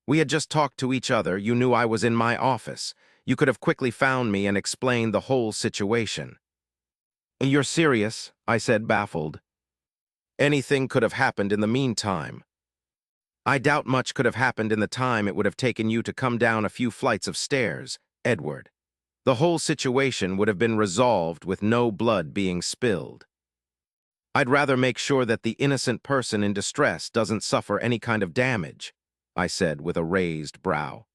"We had just talked to each other. You knew I was in my office. You could have quickly found me and explained the whole situation." "You're serious?" I said, baffled. "Anything could have happened in the meantime." I doubt much could have happened in the time it would have taken you to come down a few flights of stairs, Edward. The whole situation would have been resolved with no blood being spilled. I'd rather make sure that the innocent person in distress doesn't suffer any kind of damage, I said with a raised brow.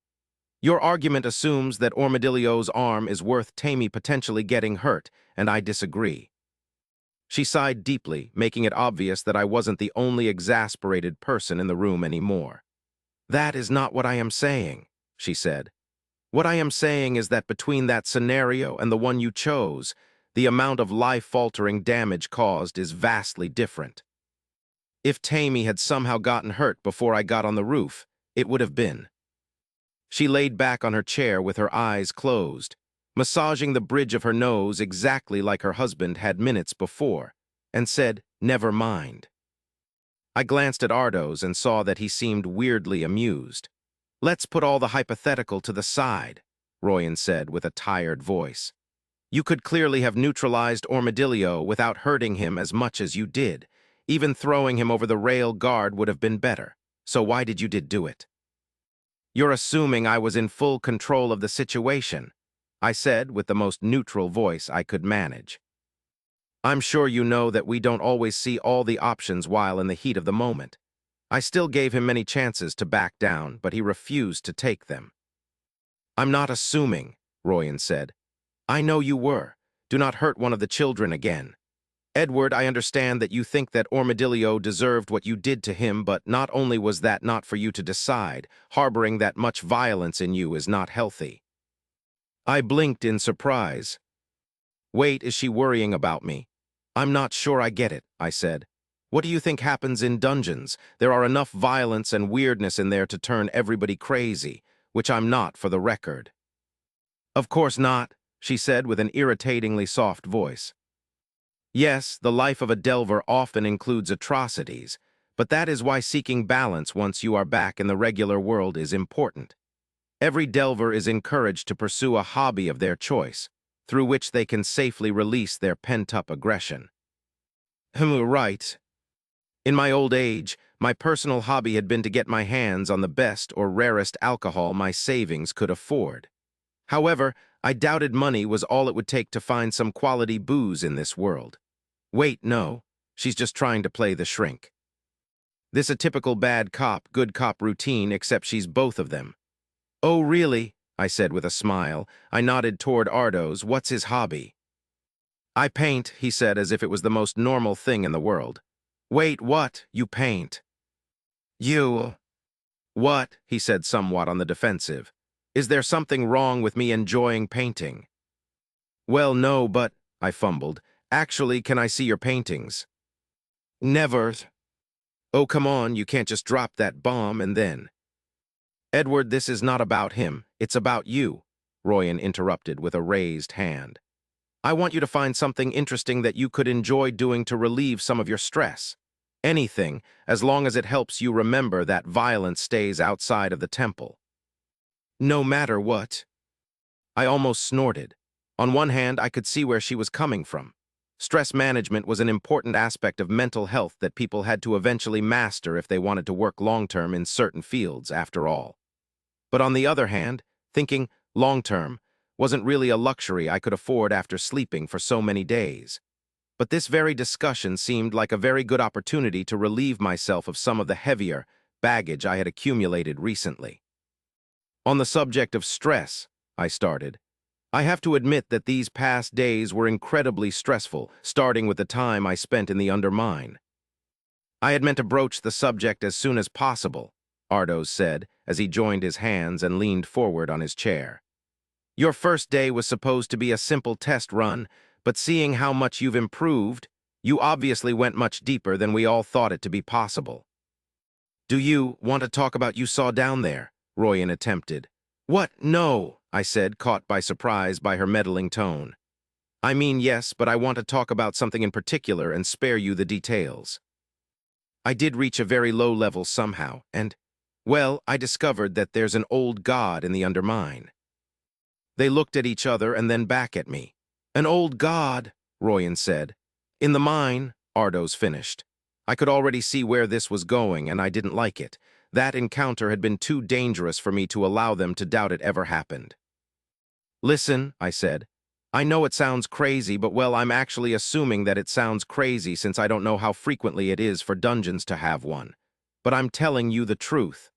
Your argument assumes that Armadillo's arm is worth Tammy potentially getting hurt, and I disagree. She sighed deeply, making it obvious that I wasn't the only exasperated person in the room anymore. That is not what I am saying, she said. What I am saying is that between that scenario and the one you chose, the amount of life-altering damage caused is vastly different. If Tammy had somehow gotten hurt before I got on the roof, it would have been. She laid back on her chair with her eyes closed, massaging the bridge of her nose exactly like her husband had minutes before, and said, "Never mind." I glanced at Ardos and saw that he seemed weirdly amused. "Let's put all the hypothetical to the side," Royan said with a tired voice. "You could clearly have neutralized Armadillo without hurting him as much as you did. Even throwing him over the rail guard would have been better. So why did you do it?" "You're assuming I was in full control of the situation," I said with the most neutral voice I could manage. "I'm sure you know that we don't always see all the options while in the heat of the moment. I still gave him many chances to back down, but he refused to take them." "I'm not assuming," Royan said. "I know you were. Do not hurt one of the children again. Edward, I understand that you think that Armadillo deserved what you did to him, but not only was that not for you to decide, harboring that much violence in you is not healthy." I blinked in surprise. "Wait, is she worrying about me?" "I'm not sure I get it," I said. "What do you think happens in dungeons? There are enough violence and weirdness in there to turn everybody crazy, which I'm not, for the record." "Of course not," she said with an irritatingly soft voice. "Yes, the life of a delver often includes atrocities, but that is why seeking balance once you are back in the regular world is important. Every delver is encouraged to pursue a hobby of their choice, through which they can safely release their pent-up aggression." Right. In my old age, my personal hobby had been to get my hands on the best or rarest alcohol my savings could afford. However, I doubted money was all it would take to find some quality booze in this world. Wait, no, she's just trying to play the shrink. This a typical bad cop, good cop routine, except she's both of them. "Oh, really?" I said with a smile. I nodded toward Ardos. "What's his hobby?" "I paint," he said as if it was the most normal thing in the world. "Wait, what? You paint?" "You..." "What?" he said somewhat on the defensive. "Is there something wrong with me enjoying painting?" "Well, no, but..." I fumbled. "Actually, can I see your paintings?" "Never." "Oh, come on, you can't just drop that bomb and then..." "Edward, this is not about him. It's about you," Royan interrupted with a raised hand. "I want you to find something interesting that you could enjoy doing to relieve some of your stress. Anything, as long as it helps you remember that violence stays outside of the temple." "No matter what." I almost snorted. On one hand, I could see where she was coming from. Stress management was an important aspect of mental health that people had to eventually master if they wanted to work long-term in certain fields, after all. But on the other hand, thinking long-term wasn't really a luxury I could afford after sleeping for so many days. But this very discussion seemed like a very good opportunity to relieve myself of some of the heavier baggage I had accumulated recently. "On the subject of stress," I started, "I have to admit that these past days were incredibly stressful, starting with the time I spent in the undermine." "I had meant to broach the subject as soon as possible," Ardos said, as he joined his hands and leaned forward on his chair. "Your first day was supposed to be a simple test run, but seeing how much you've improved, you obviously went much deeper than we all thought it to be possible." "Do you want to talk about you saw down there?" Royan attempted. "What? No," I said, caught by surprise by her meddling tone. "I mean, yes, but I want to talk about something in particular and spare you the details. I did reach a very low level somehow, and, well, I discovered that there's an old god in the undermine." They looked at each other and then back at me. "An old god," Royan said. "In the mine," Ardos finished. I could already see where this was going, and I didn't like it. That encounter had been too dangerous for me to allow them to doubt it ever happened. "Listen," I said. "I know it sounds crazy, but well, I'm actually assuming that it sounds crazy since I don't know how frequently it is for dungeons to have one. But I'm telling you the truth.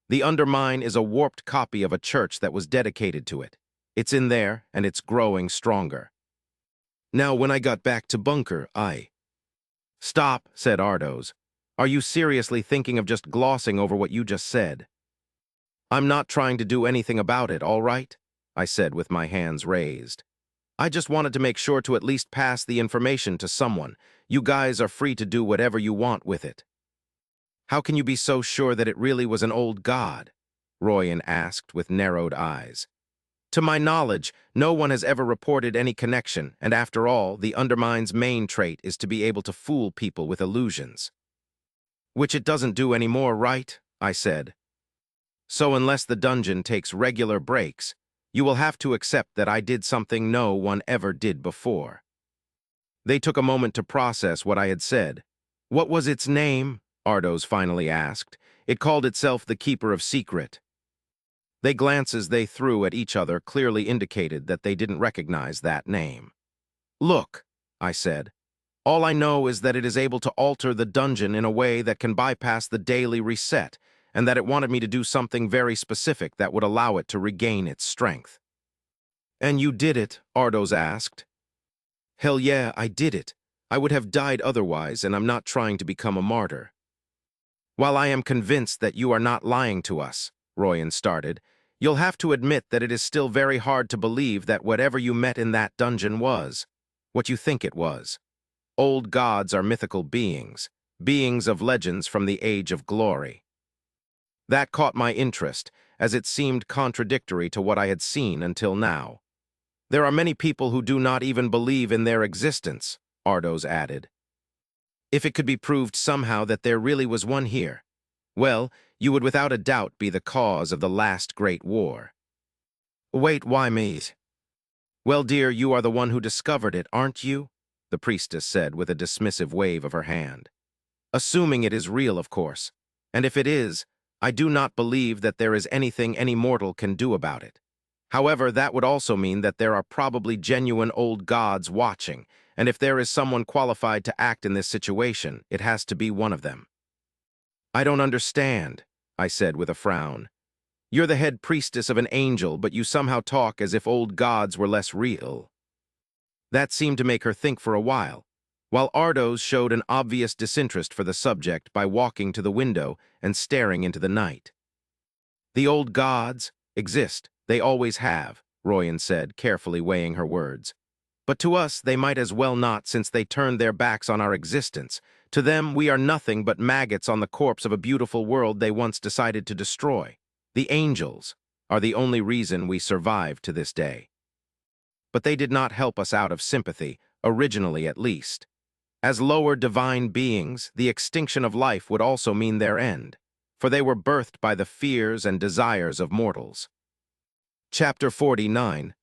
The Undermine is a warped copy of a church that was dedicated to it. It's in there, and it's growing stronger." Now, when I got back to bunker, "Stop," said Ardos. "Are you seriously thinking of just glossing over what you just said?" "I'm not trying to do anything about it, all right?" I said with my hands raised. "I just wanted to make sure to at least pass the information to someone. You guys are free to do whatever you want with it." "How can you be so sure that it really was an old god?" Royan asked with narrowed eyes. "To my knowledge, no one has ever reported any connection, and after all, the Undermine's main trait is to be able to fool people with illusions." "Which it doesn't do anymore, right?" I said. "So unless the dungeon takes regular breaks, you will have to accept that I did something no one ever did before." They took a moment to process what I had said. "What was its name?" Ardos finally asked. "It called itself the Keeper of Secret." The glances they threw at each other clearly indicated that they didn't recognize that name. "Look," I said, "all I know is that it is able to alter the dungeon in a way that can bypass the daily reset, and that it wanted me to do something very specific that would allow it to regain its strength." "And you did it?" Ardos asked. "Hell yeah, I did it. I would have died otherwise, and I'm not trying to become a martyr." "While I am convinced that you are not lying to us," Royan started, "you'll have to admit that it is still very hard to believe that whatever you met in that dungeon was what you think it was. Old gods are mythical beings, beings of legends from the Age of Glory." That caught my interest, as it seemed contradictory to what I had seen until now. "There are many people who do not even believe in their existence," Ardos added. "If it could be proved somehow that there really was one here, well, you would without a doubt be the cause of the last great war." "Wait, why me?" "Well, dear, you are the one who discovered it, aren't you?" the priestess said with a dismissive wave of her hand. "Assuming it is real, of course. And if it is, I do not believe that there is anything any mortal can do about it. However, that would also mean that there are probably genuine old gods watching, and if there is someone qualified to act in this situation, it has to be one of them." "I don't understand," I said with a frown. "You're the head priestess of an angel, but you somehow talk as if old gods were less real." That seemed to make her think for a while Ardos showed an obvious disinterest for the subject by walking to the window and staring into the night. "The old gods exist. They always have," Royan said, carefully weighing her words. "But to us, they might as well not, since they turned their backs on our existence. To them, we are nothing but maggots on the corpse of a beautiful world they once decided to destroy. The angels are the only reason we survive to this day." But they did not help us out of sympathy, originally at least. As lower divine beings, the extinction of life would also mean their end, for they were birthed by the fears and desires of mortals. Chapter 49.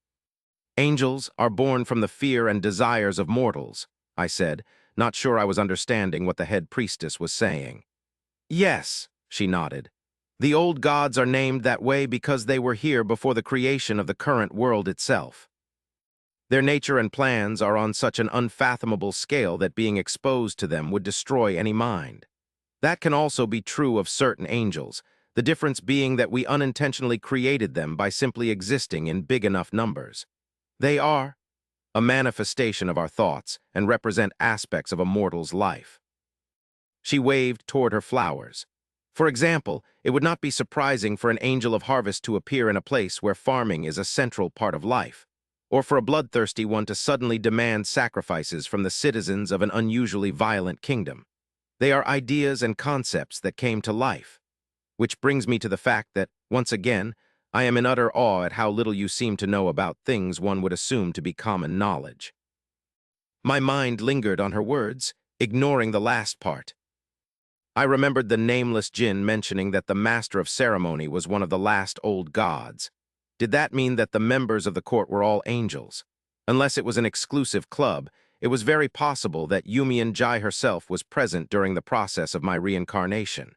"Angels are born from the fear and desires of mortals," I said, not sure I was understanding what the head priestess was saying. "Yes," she nodded. "The old gods are named that way because they were here before the creation of the current world itself. Their nature and plans are on such an unfathomable scale that being exposed to them would destroy any mind. That can also be true of certain angels, the difference being that we unintentionally created them by simply existing in big enough numbers. They are a manifestation of our thoughts and represent aspects of a mortal's life." She waved toward her flowers. "For example, it would not be surprising for an angel of harvest to appear in a place where farming is a central part of life, or for a bloodthirsty one to suddenly demand sacrifices from the citizens of an unusually violent kingdom. They are ideas and concepts that came to life. Which brings me to the fact that, once again, I am in utter awe at how little you seem to know about things one would assume to be common knowledge." My mind lingered on her words, ignoring the last part. I remembered the nameless djinn mentioning that the master of ceremony was one of the last old gods. Did that mean that the members of the court were all angels? Unless it was an exclusive club, it was very possible that Yumian Jai herself was present during the process of my reincarnation.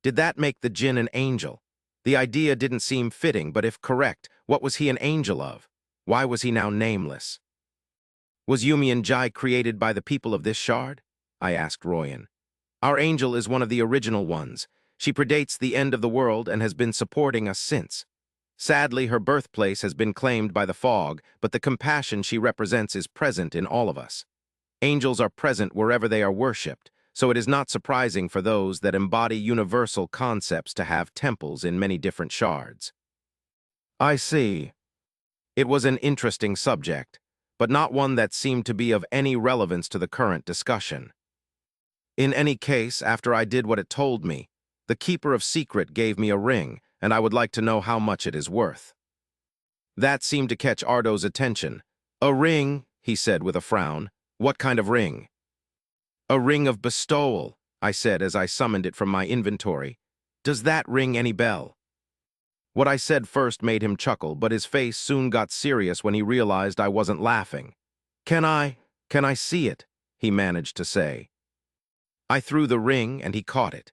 Did that make the djinn an angel? The idea didn't seem fitting, but if correct, what was he an angel of? Why was he now nameless? Was Yumi and Jai created by the people of this shard? I asked Royan. Our angel is one of the original ones. She predates the end of the world and has been supporting us since. Sadly, her birthplace has been claimed by the fog, but the compassion she represents is present in all of us. Angels are present wherever they are worshipped, so it is not surprising for those that embody universal concepts to have temples in many different shards. I see. It was an interesting subject, but not one that seemed to be of any relevance to the current discussion. In any case, after I did what it told me, the Keeper of Secret gave me a ring, and I would like to know how much it is worth. That seemed to catch Ardo's attention. A ring, he said with a frown. What kind of ring? A ring of bestowal, I said as I summoned it from my inventory. Does that ring any bell? What I said first made him chuckle, but his face soon got serious when he realized I wasn't laughing. Can I see it? He managed to say. I threw the ring and he caught it.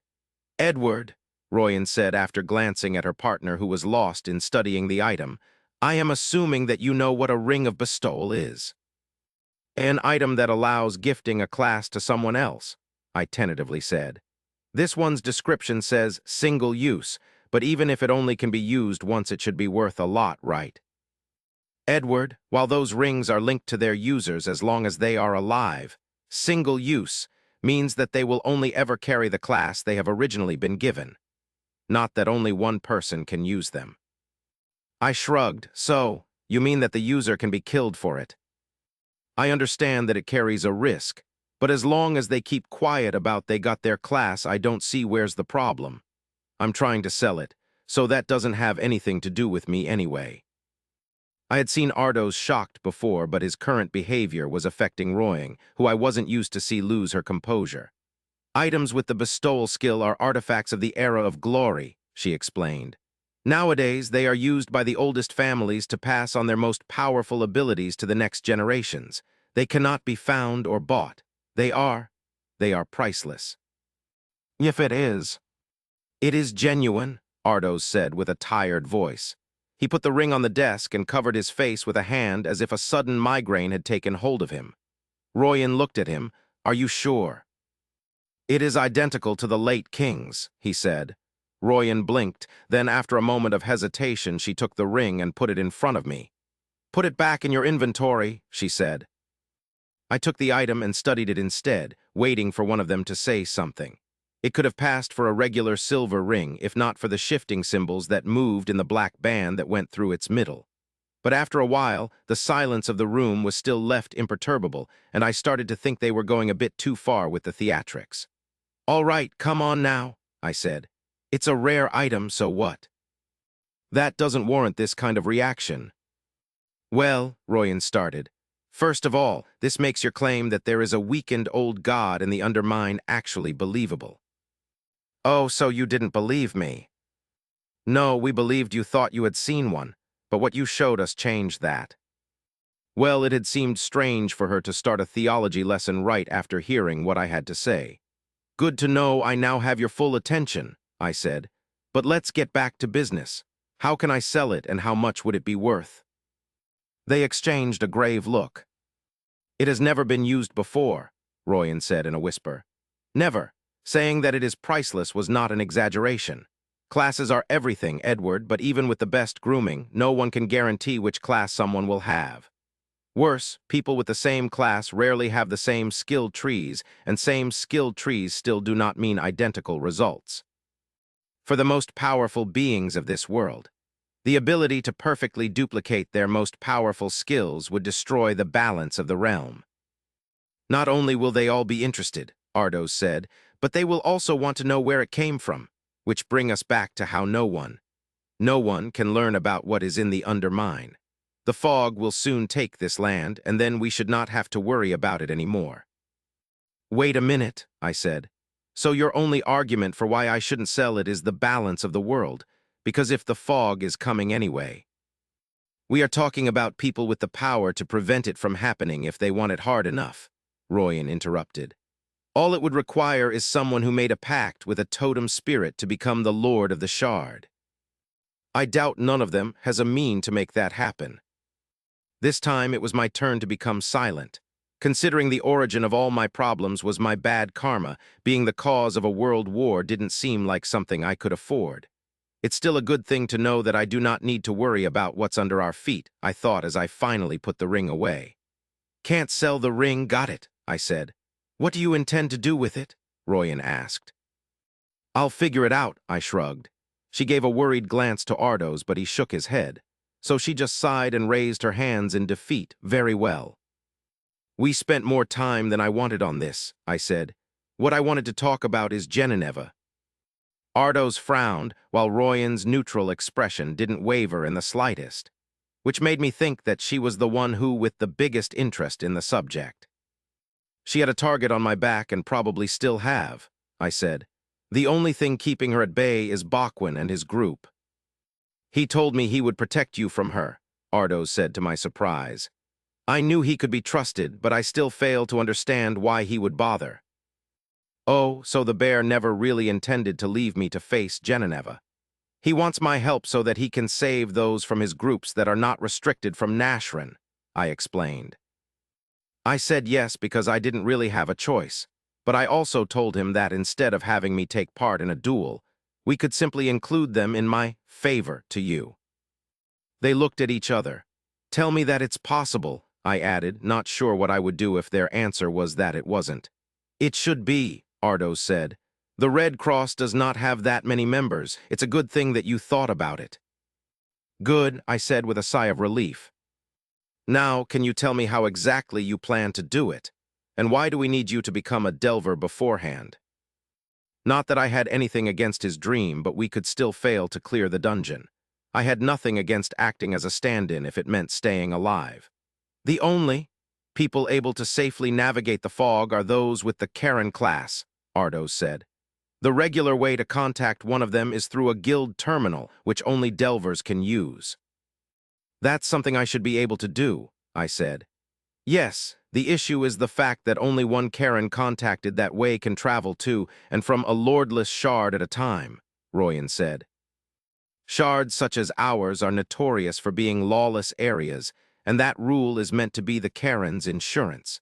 Edward, Royan said after glancing at her partner who was lost in studying the item, I am assuming that you know what a ring of bestowal is. An item that allows gifting a class to someone else, I tentatively said. This one's description says single use, but even if it only can be used once, it should be worth a lot, right? Edward, while those rings are linked to their users as long as they are alive, single use means that they will only ever carry the class they have originally been given, not that only one person can use them. I shrugged. So, you mean that the user can be killed for it? I understand that it carries a risk, but as long as they keep quiet about they got their class, I don't see where's the problem. I'm trying to sell it, so that doesn't have anything to do with me anyway. I had seen Ardo's shocked before, but his current behavior was affecting Royan, who I wasn't used to see lose her composure. Items with the bestowal skill are artifacts of the era of glory, she explained. Nowadays, they are used by the oldest families to pass on their most powerful abilities to the next generations. They cannot be found or bought. They are priceless. If it is. It is genuine, Ardo said with a tired voice. He put the ring on the desk and covered his face with a hand as if a sudden migraine had taken hold of him. Royan looked at him. Are you sure? It is identical to the late king's, he said. Royan blinked, then after a moment of hesitation, she took the ring and put it in front of me. Put it back in your inventory, she said. I took the item and studied it instead, waiting for one of them to say something. It could have passed for a regular silver ring, if not for the shifting symbols that moved in the black band that went through its middle. But after a while, the silence of the room was still left imperturbable, and I started to think they were going a bit too far with the theatrics. All right, come on now, I said. It's a rare item, so what? That doesn't warrant this kind of reaction. Well, Royan started. First of all, this makes your claim that there is a weakened old god in the undermine actually believable. Oh, so you didn't believe me? No, we believed you thought you had seen one, but what you showed us changed that. Well, it had seemed strange for her to start a theology lesson right after hearing what I had to say. Good to know I now have your full attention, I said, but let's get back to business. How can I sell it and how much would it be worth? They exchanged a grave look. It has never been used before, Royan said in a whisper. Never. Saying that it is priceless was not an exaggeration. Classes are everything, Edward, but even with the best grooming, no one can guarantee which class someone will have. Worse, people with the same class rarely have the same skill trees, and same skill trees still do not mean identical results. For the most powerful beings of this world, the ability to perfectly duplicate their most powerful skills would destroy the balance of the realm. Not only will they all be interested, Ardo said, but they will also want to know where it came from, which bring us back to how no one can learn about what is in the undermine. The fog will soon take this land, and then we should not have to worry about it anymore. Wait a minute, I said. So your only argument for why I shouldn't sell it is the balance of the world, because if the fog is coming anyway. We are talking about people with the power to prevent it from happening if they want it hard enough, Royan interrupted. All it would require is someone who made a pact with a totem spirit to become the Lord of the Shard. I doubt none of them has a mean to make that happen. This time it was my turn to become silent. Considering the origin of all my problems was my bad karma, being the cause of a world war didn't seem like something I could afford. It's still a good thing to know that I do not need to worry about what's under our feet, I thought as I finally put the ring away. Can't sell the ring, got it, I said. What do you intend to do with it? Royan asked. I'll figure it out, I shrugged. She gave a worried glance to Ardos, but he shook his head. So she just sighed and raised her hands in defeat. Very well. We spent more time than I wanted on this, I said. What I wanted to talk about is Genevieve. Ardos frowned, while Royan's neutral expression didn't waver in the slightest, which made me think that she was the one who with the biggest interest in the subject. She had a target on my back and probably still have, I said. The only thing keeping her at bay is Bachwin and his group. He told me he would protect you from her, Ardos said to my surprise. I knew he could be trusted, but I still failed to understand why he would bother. Oh, so the bear never really intended to leave me to face Genevieve. He wants my help so that he can save those from his groups that are not restricted from Nashran, I explained. I said yes because I didn't really have a choice, but I also told him that instead of having me take part in a duel, we could simply include them in my favor to you. They looked at each other. Tell me that it's possible, I added, not sure what I would do if their answer was that it wasn't. It should be, Ardos said. The Red Cross does not have that many members. It's a good thing that you thought about it. Good, I said with a sigh of relief. Now, can you tell me how exactly you plan to do it? And why do we need you to become a Delver beforehand? Not that I had anything against his dream, but we could still fail to clear the dungeon. I had nothing against acting as a stand-in if it meant staying alive. The only people able to safely navigate the fog are those with the Karen class, Ardos said. The regular way to contact one of them is through a guild terminal, which only Delvers can use. That's something I should be able to do, I said. Yes, the issue is the fact that only one Karen contacted that way can travel to and from a lordless shard at a time, Royan said. Shards such as ours are notorious for being lawless areas, and that rule is meant to be the Karen's insurance.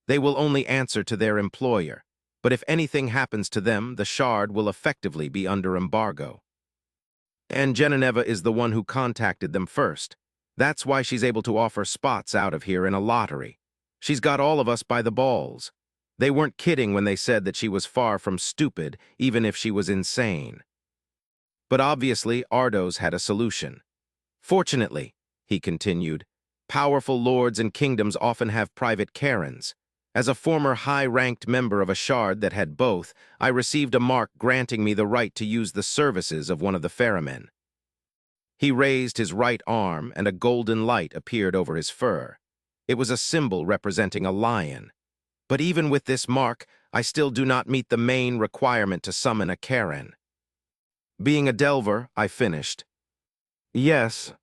They will only answer to their employer, but if anything happens to them, the shard will effectively be under embargo. And Genevieve is the one who contacted them first. That's why she's able to offer spots out of here in a lottery. She's got all of us by the balls. They weren't kidding when they said that she was far from stupid, even if she was insane. But obviously, Ardos had a solution. Fortunately, he continued, powerful lords and kingdoms often have private Karens. As a former high-ranked member of a shard that had both, I received a mark granting me the right to use the services of one of the ferrymen. He raised his right arm, and a golden light appeared over his fur. It was a symbol representing a lion. But even with this mark, I still do not meet the main requirement to summon a Karen. Being a Delver, I finished. Yes.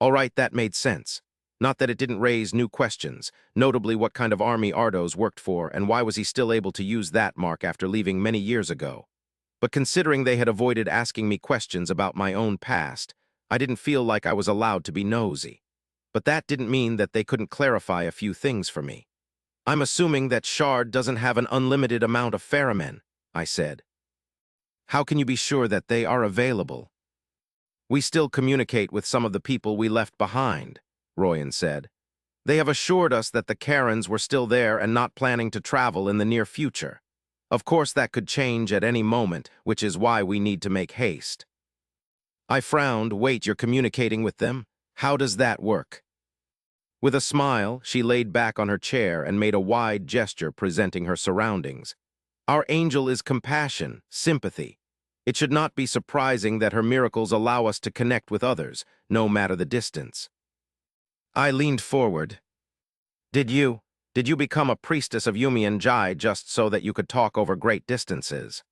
All right, that made sense. Not that it didn't raise new questions, notably what kind of army Ardos worked for and why was he still able to use that mark after leaving many years ago. But considering they had avoided asking me questions about my own past, I didn't feel like I was allowed to be nosy. But that didn't mean that they couldn't clarify a few things for me. I'm assuming that Shard doesn't have an unlimited amount of ferrymen, I said. How can you be sure that they are available? We still communicate with some of the people we left behind, Royan said. They have assured us that the Karens were still there and not planning to travel in the near future. Of course, that could change at any moment, which is why we need to make haste. I frowned. Wait, you're communicating with them? How does that work? With a smile, she laid back on her chair and made a wide gesture presenting her surroundings. Our angel is compassion, sympathy. It should not be surprising that her miracles allow us to connect with others, no matter the distance. I leaned forward. Did you become a priestess of Yumi and Jai just so that you could talk over great distances?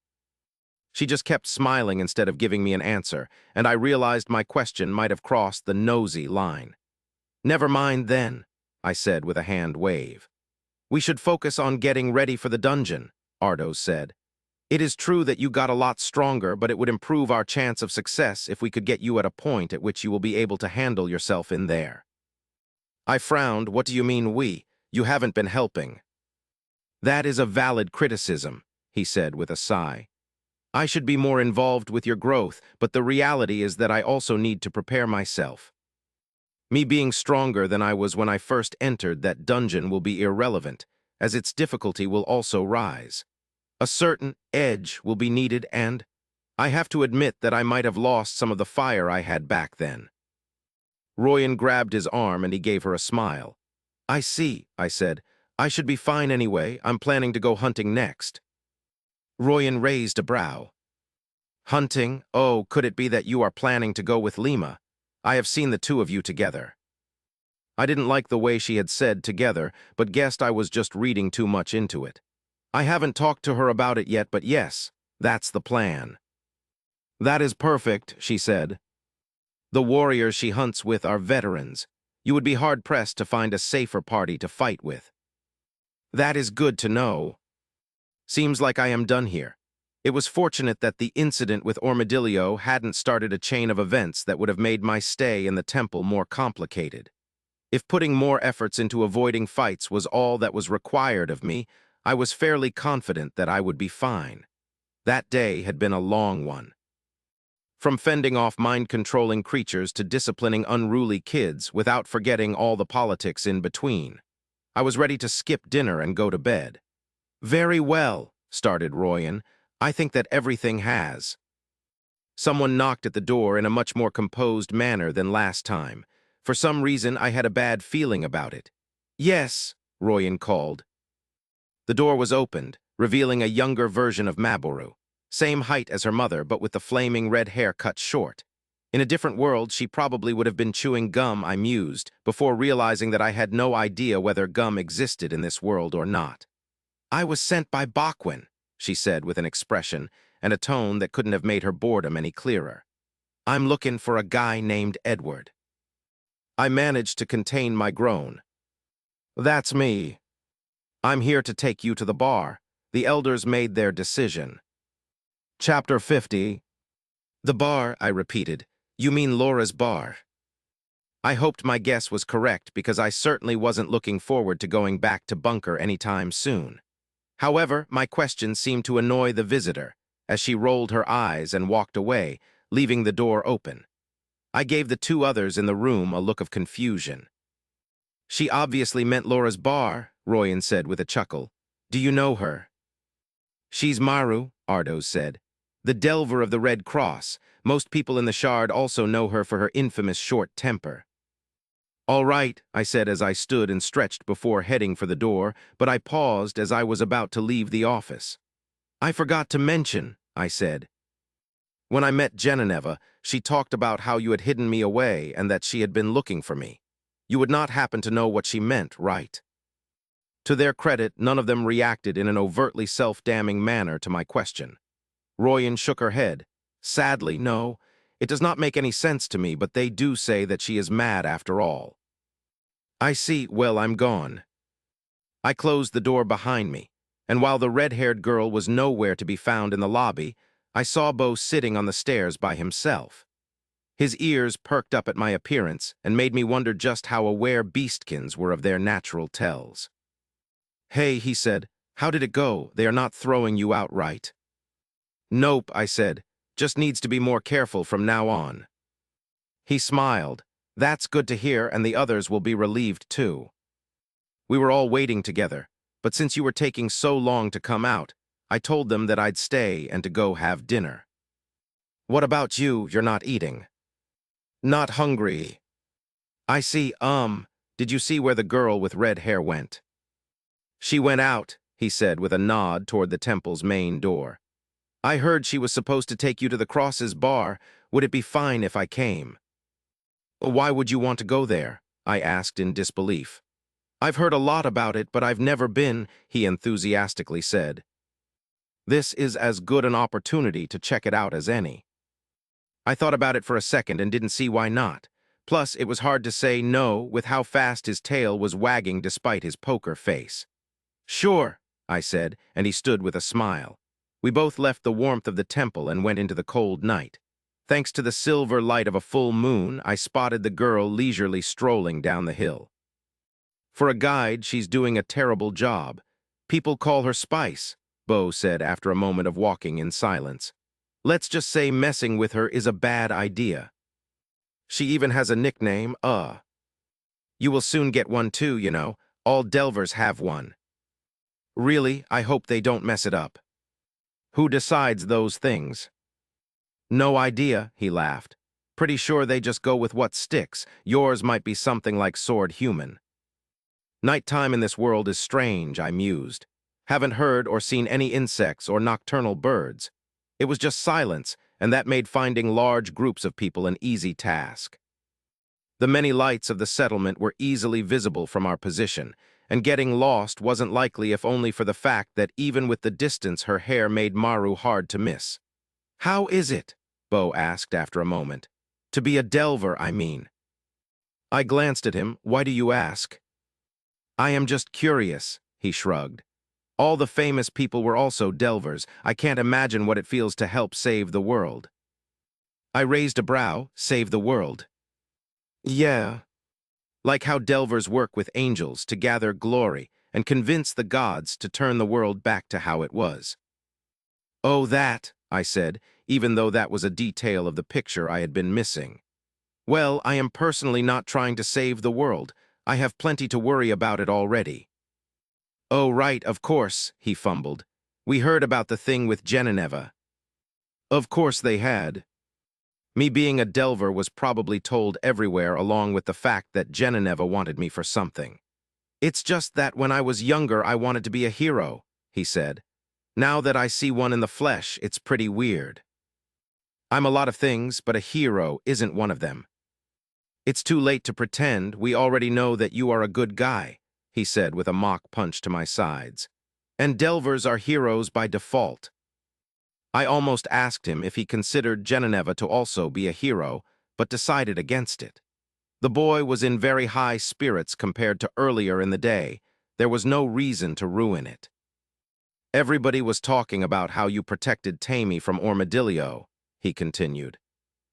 She just kept smiling instead of giving me an answer, and I realized my question might have crossed the nosy line. Never mind then, I said with a hand wave. We should focus on getting ready for the dungeon. Ardos said. It is true that you got a lot stronger, but it would improve our chance of success if we could get you at a point at which you will be able to handle yourself in there. I frowned. What do you mean we? You haven't been helping. That is a valid criticism, he said with a sigh. I should be more involved with your growth, but the reality is that I also need to prepare myself. Me being stronger than I was when I first entered that dungeon will be irrelevant, as its difficulty will also rise. A certain edge will be needed, and I have to admit that I might have lost some of the fire I had back then. Royan grabbed his arm and he gave her a smile. I see, I said. I should be fine anyway. I'm planning to go hunting next. Royan raised a brow. Hunting? Oh, could it be that you are planning to go with Lima? I have seen the two of you together. I didn't like the way she had said together, but guessed I was just reading too much into it. I haven't talked to her about it yet, but yes, that's the plan. That is perfect, she said. The warriors she hunts with are veterans. You would be hard-pressed to find a safer party to fight with. That is good to know. Seems like I am done here. It was fortunate that the incident with Armadillo hadn't started a chain of events that would have made my stay in the temple more complicated. If putting more efforts into avoiding fights was all that was required of me, I was fairly confident that I would be fine. That day had been a long one. From fending off mind-controlling creatures to disciplining unruly kids without forgetting all the politics in between. I was ready to skip dinner and go to bed. Very well, started Royan. I think that everything has. Someone knocked at the door in a much more composed manner than last time. For some reason, I had a bad feeling about it. Yes, Royan called. The door was opened, revealing a younger version of Maboru. Same height as her mother, but with the flaming red hair cut short. In a different world, she probably would have been chewing gum, I mused, before realizing that I had no idea whether gum existed in this world or not. I was sent by Bakwin, she said with an expression and a tone that couldn't have made her boredom any clearer. I'm looking for a guy named Edward. I managed to contain my groan. That's me. I'm here to take you to the bar. The elders made their decision. Chapter 50. The bar, I repeated. You mean Laura's bar. I hoped my guess was correct because I certainly wasn't looking forward to going back to Bunker anytime soon. However, my question seemed to annoy the visitor, as she rolled her eyes and walked away, leaving the door open. I gave the two others in the room a look of confusion. She obviously meant Laura's bar, Royan said with a chuckle. Do you know her? She's Maru, Ardos said. The Delver of the Red Cross. Most people in the Shard also know her for her infamous short temper. All right, I said as I stood and stretched before heading for the door, but I paused as I was about to leave the office. I forgot to mention, I said. When I met Genevieve, she talked about how you had hidden me away and that she had been looking for me. You would not happen to know what she meant, right? To their credit, none of them reacted in an overtly self-damning manner to my question. Royan shook her head. Sadly, no. It does not make any sense to me, but they do say that she is mad after all. I see. Well, I'm gone. I closed the door behind me, and while the red-haired girl was nowhere to be found in the lobby, I saw Bo sitting on the stairs by himself. His ears perked up at my appearance and made me wonder just how aware beastkins were of their natural tells. Hey, he said, how did it go? They are not throwing you out, right? Nope, I said. Just needs to be more careful from now on. He smiled. That's good to hear, and the others will be relieved too. We were all waiting together, but since you were taking so long to come out, I told them that I'd stay and to go have dinner. What about you? You're not eating. Not hungry. I see, did you see where the girl with red hair went? She went out, he said with a nod toward the temple's main door. I heard she was supposed to take you to the Cross's bar. Would it be fine if I came? Why would you want to go there? I asked in disbelief. I've heard a lot about it, but I've never been, he enthusiastically said. This is as good an opportunity to check it out as any. I thought about it for a second and didn't see why not. Plus, it was hard to say no with how fast his tail was wagging despite his poker face. Sure, I said, and he stood with a smile. We both left the warmth of the temple and went into the cold night. Thanks to the silver light of a full moon, I spotted the girl leisurely strolling down the hill. For a guide, she's doing a terrible job. People call her Spice, Bo said after a moment of walking in silence. Let's just say messing with her is a bad idea. She even has a nickname, You will soon get one too, you know. All Delvers have one. Really, I hope they don't mess it up. Who decides those things? No idea, he laughed. Pretty sure they just go with what sticks. Yours might be something like Sword Human. Nighttime in this world is strange, I mused. Haven't heard or seen any insects or nocturnal birds. It was just silence, and that made finding large groups of people an easy task. The many lights of the settlement were easily visible from our position, and getting lost wasn't likely if only for the fact that even with the distance her hair made Maru hard to miss. How is it? Bo asked after a moment. To be a Delver, I mean. I glanced at him. Why do you ask? I am just curious, he shrugged. All the famous people were also Delvers. I can't imagine what it feels to help save the world. I raised a brow. Save the world. Yeah. Like how Delvers work with angels to gather glory and convince the gods to turn the world back to how it was. Oh, that, I said, even though that was a detail of the picture I had been missing. Well, I am personally not trying to save the world. I have plenty to worry about it already. Oh, right, of course, he fumbled. We heard about the thing with Genevieve. Of course they had. Me being a Delver was probably told everywhere along with the fact that Genevieve wanted me for something. It's just that when I was younger I wanted to be a hero, he said. Now that I see one in the flesh, it's pretty weird. I'm a lot of things, but a hero isn't one of them. It's too late to pretend. We already know that you are a good guy, he said with a mock punch to my sides. And Delvers are heroes by default. I almost asked him if he considered Genevieve to also be a hero, but decided against it. The boy was in very high spirits compared to earlier in the day. There was no reason to ruin it. Everybody was talking about how you protected Tammy from Armadillo, he continued.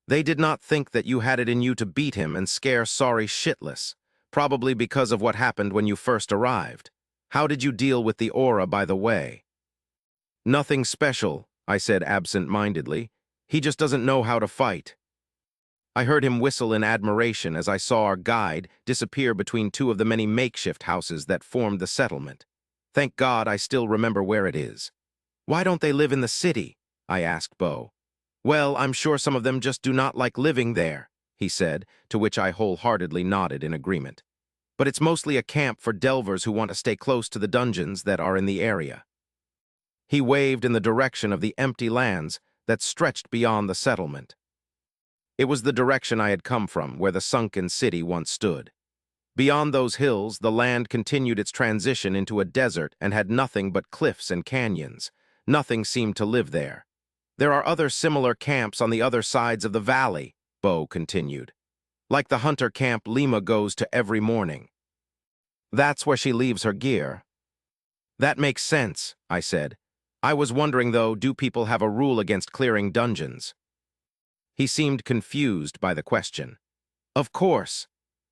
They did not think that you had it in you to beat him and scare Sorry shitless, probably because of what happened when you first arrived. How did you deal with the aura, by the way? Nothing special, I said absent-mindedly. He just doesn't know how to fight. I heard him whistle in admiration as I saw our guide disappear between two of the many makeshift houses that formed the settlement. Thank God I still remember where it is. Why don't they live in the city? I asked Bo. Well, I'm sure some of them just do not like living there, he said, to which I wholeheartedly nodded in agreement. But it's mostly a camp for Delvers who want to stay close to the dungeons that are in the area. He waved in the direction of the empty lands that stretched beyond the settlement. It was the direction I had come from, where the sunken city once stood. Beyond those hills, the land continued its transition into a desert and had nothing but cliffs and canyons. Nothing seemed to live there. There are other similar camps on the other sides of the valley, Bo continued. Like the hunter camp Lima goes to every morning. That's where she leaves her gear. That makes sense, I said. I was wondering, though, do people have a rule against clearing dungeons? He seemed confused by the question. Of course.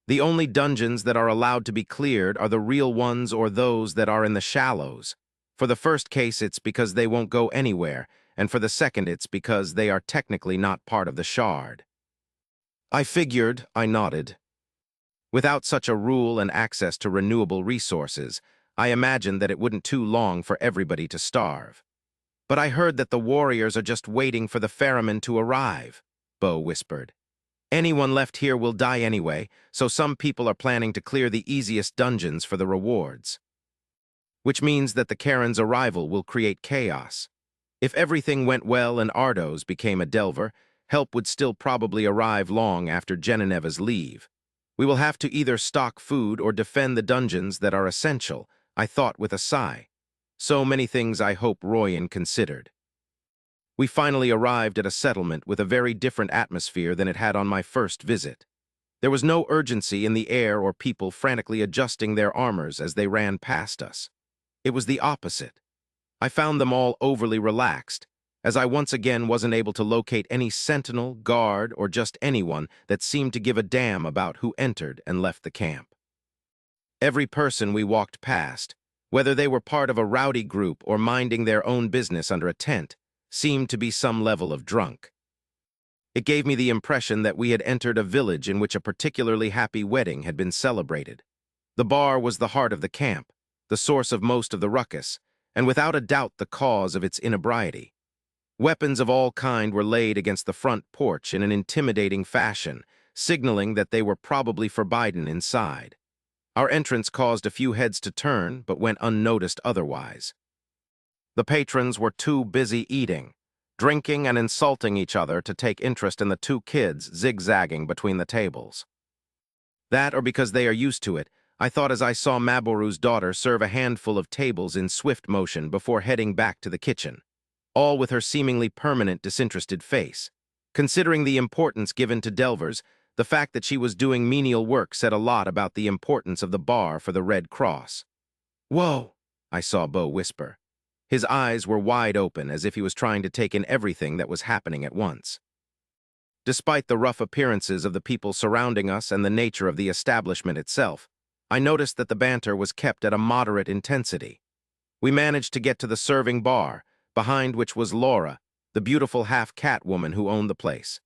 The only dungeons that are allowed to be cleared are the real ones or those that are in the shallows. For the first case, it's because they won't go anywhere, and for the second, it's because they are technically not part of the shard. I figured, I nodded. Without such a rule and access to renewable resources, I imagined that it wouldn't too long for everybody to starve. But I heard that the warriors are just waiting for the ferryman to arrive, Bo whispered. Anyone left here will die anyway, so some people are planning to clear the easiest dungeons for the rewards. Which means that the Karen's arrival will create chaos. If everything went well and Ardos became a Delver, help would still probably arrive long after Genevieve's leave. We will have to either stock food or defend the dungeons that are essential, I thought with a sigh. So many things I hope Royan considered. We finally arrived at a settlement with a very different atmosphere than it had on my first visit. There was no urgency in the air or people frantically adjusting their armors as they ran past us. It was the opposite. I found them all overly relaxed, as I once again wasn't able to locate any sentinel, guard, or just anyone that seemed to give a damn about who entered and left the camp. Every person we walked past, whether they were part of a rowdy group or minding their own business under a tent, seemed to be some level of drunk. It gave me the impression that we had entered a village in which a particularly happy wedding had been celebrated. The bar was the heart of the camp, the source of most of the ruckus, and without a doubt the cause of its inebriety. Weapons of all kind were laid against the front porch in an intimidating fashion, signaling that they were probably forbidden inside. Our entrance caused a few heads to turn, but went unnoticed otherwise. The patrons were too busy eating, drinking and insulting each other to take interest in the two kids zigzagging between the tables. That, or because they are used to it, I thought as I saw Maboru's daughter serve a handful of tables in swift motion before heading back to the kitchen, all with her seemingly permanent disinterested face. Considering the importance given to Delvers, the fact that she was doing menial work said a lot about the importance of the bar for the Red Cross. "Whoa," I saw Bo whisper. His eyes were wide open, as if he was trying to take in everything that was happening at once. Despite the rough appearances of the people surrounding us and the nature of the establishment itself, I noticed that the banter was kept at a moderate intensity. We managed to get to the serving bar, behind which was Laura, the beautiful half-cat woman who owned the place.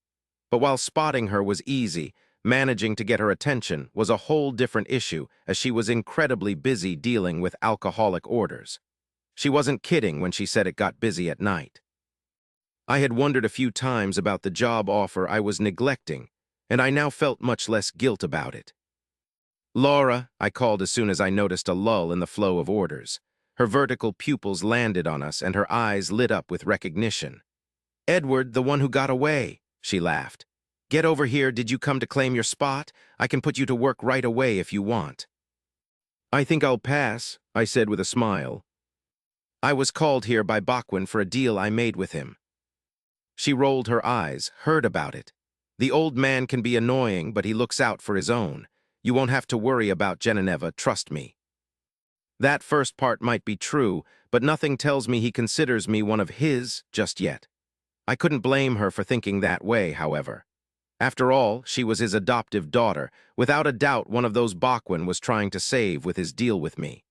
But while spotting her was easy, managing to get her attention was a whole different issue, as she was incredibly busy dealing with alcoholic orders. She wasn't kidding when she said it got busy at night. I had wondered a few times about the job offer I was neglecting, and I now felt much less guilt about it. "Laura," I called as soon as I noticed a lull in the flow of orders. Her vertical pupils landed on us, and her eyes lit up with recognition. "Edward, the one who got away," she laughed. "Get over here. Did you come to claim your spot? I can put you to work right away if you want." "I think I'll pass," I said with a smile. "I was called here by Bachwin for a deal I made with him." She rolled her eyes. "Heard about it. The old man can be annoying, but he looks out for his own. You won't have to worry about Genevieve, trust me." That first part might be true, but nothing tells me he considers me one of his just yet. I couldn't blame her for thinking that way, however. After all, she was his adoptive daughter. Without a doubt, one of those Bachwin was trying to save with his deal with me.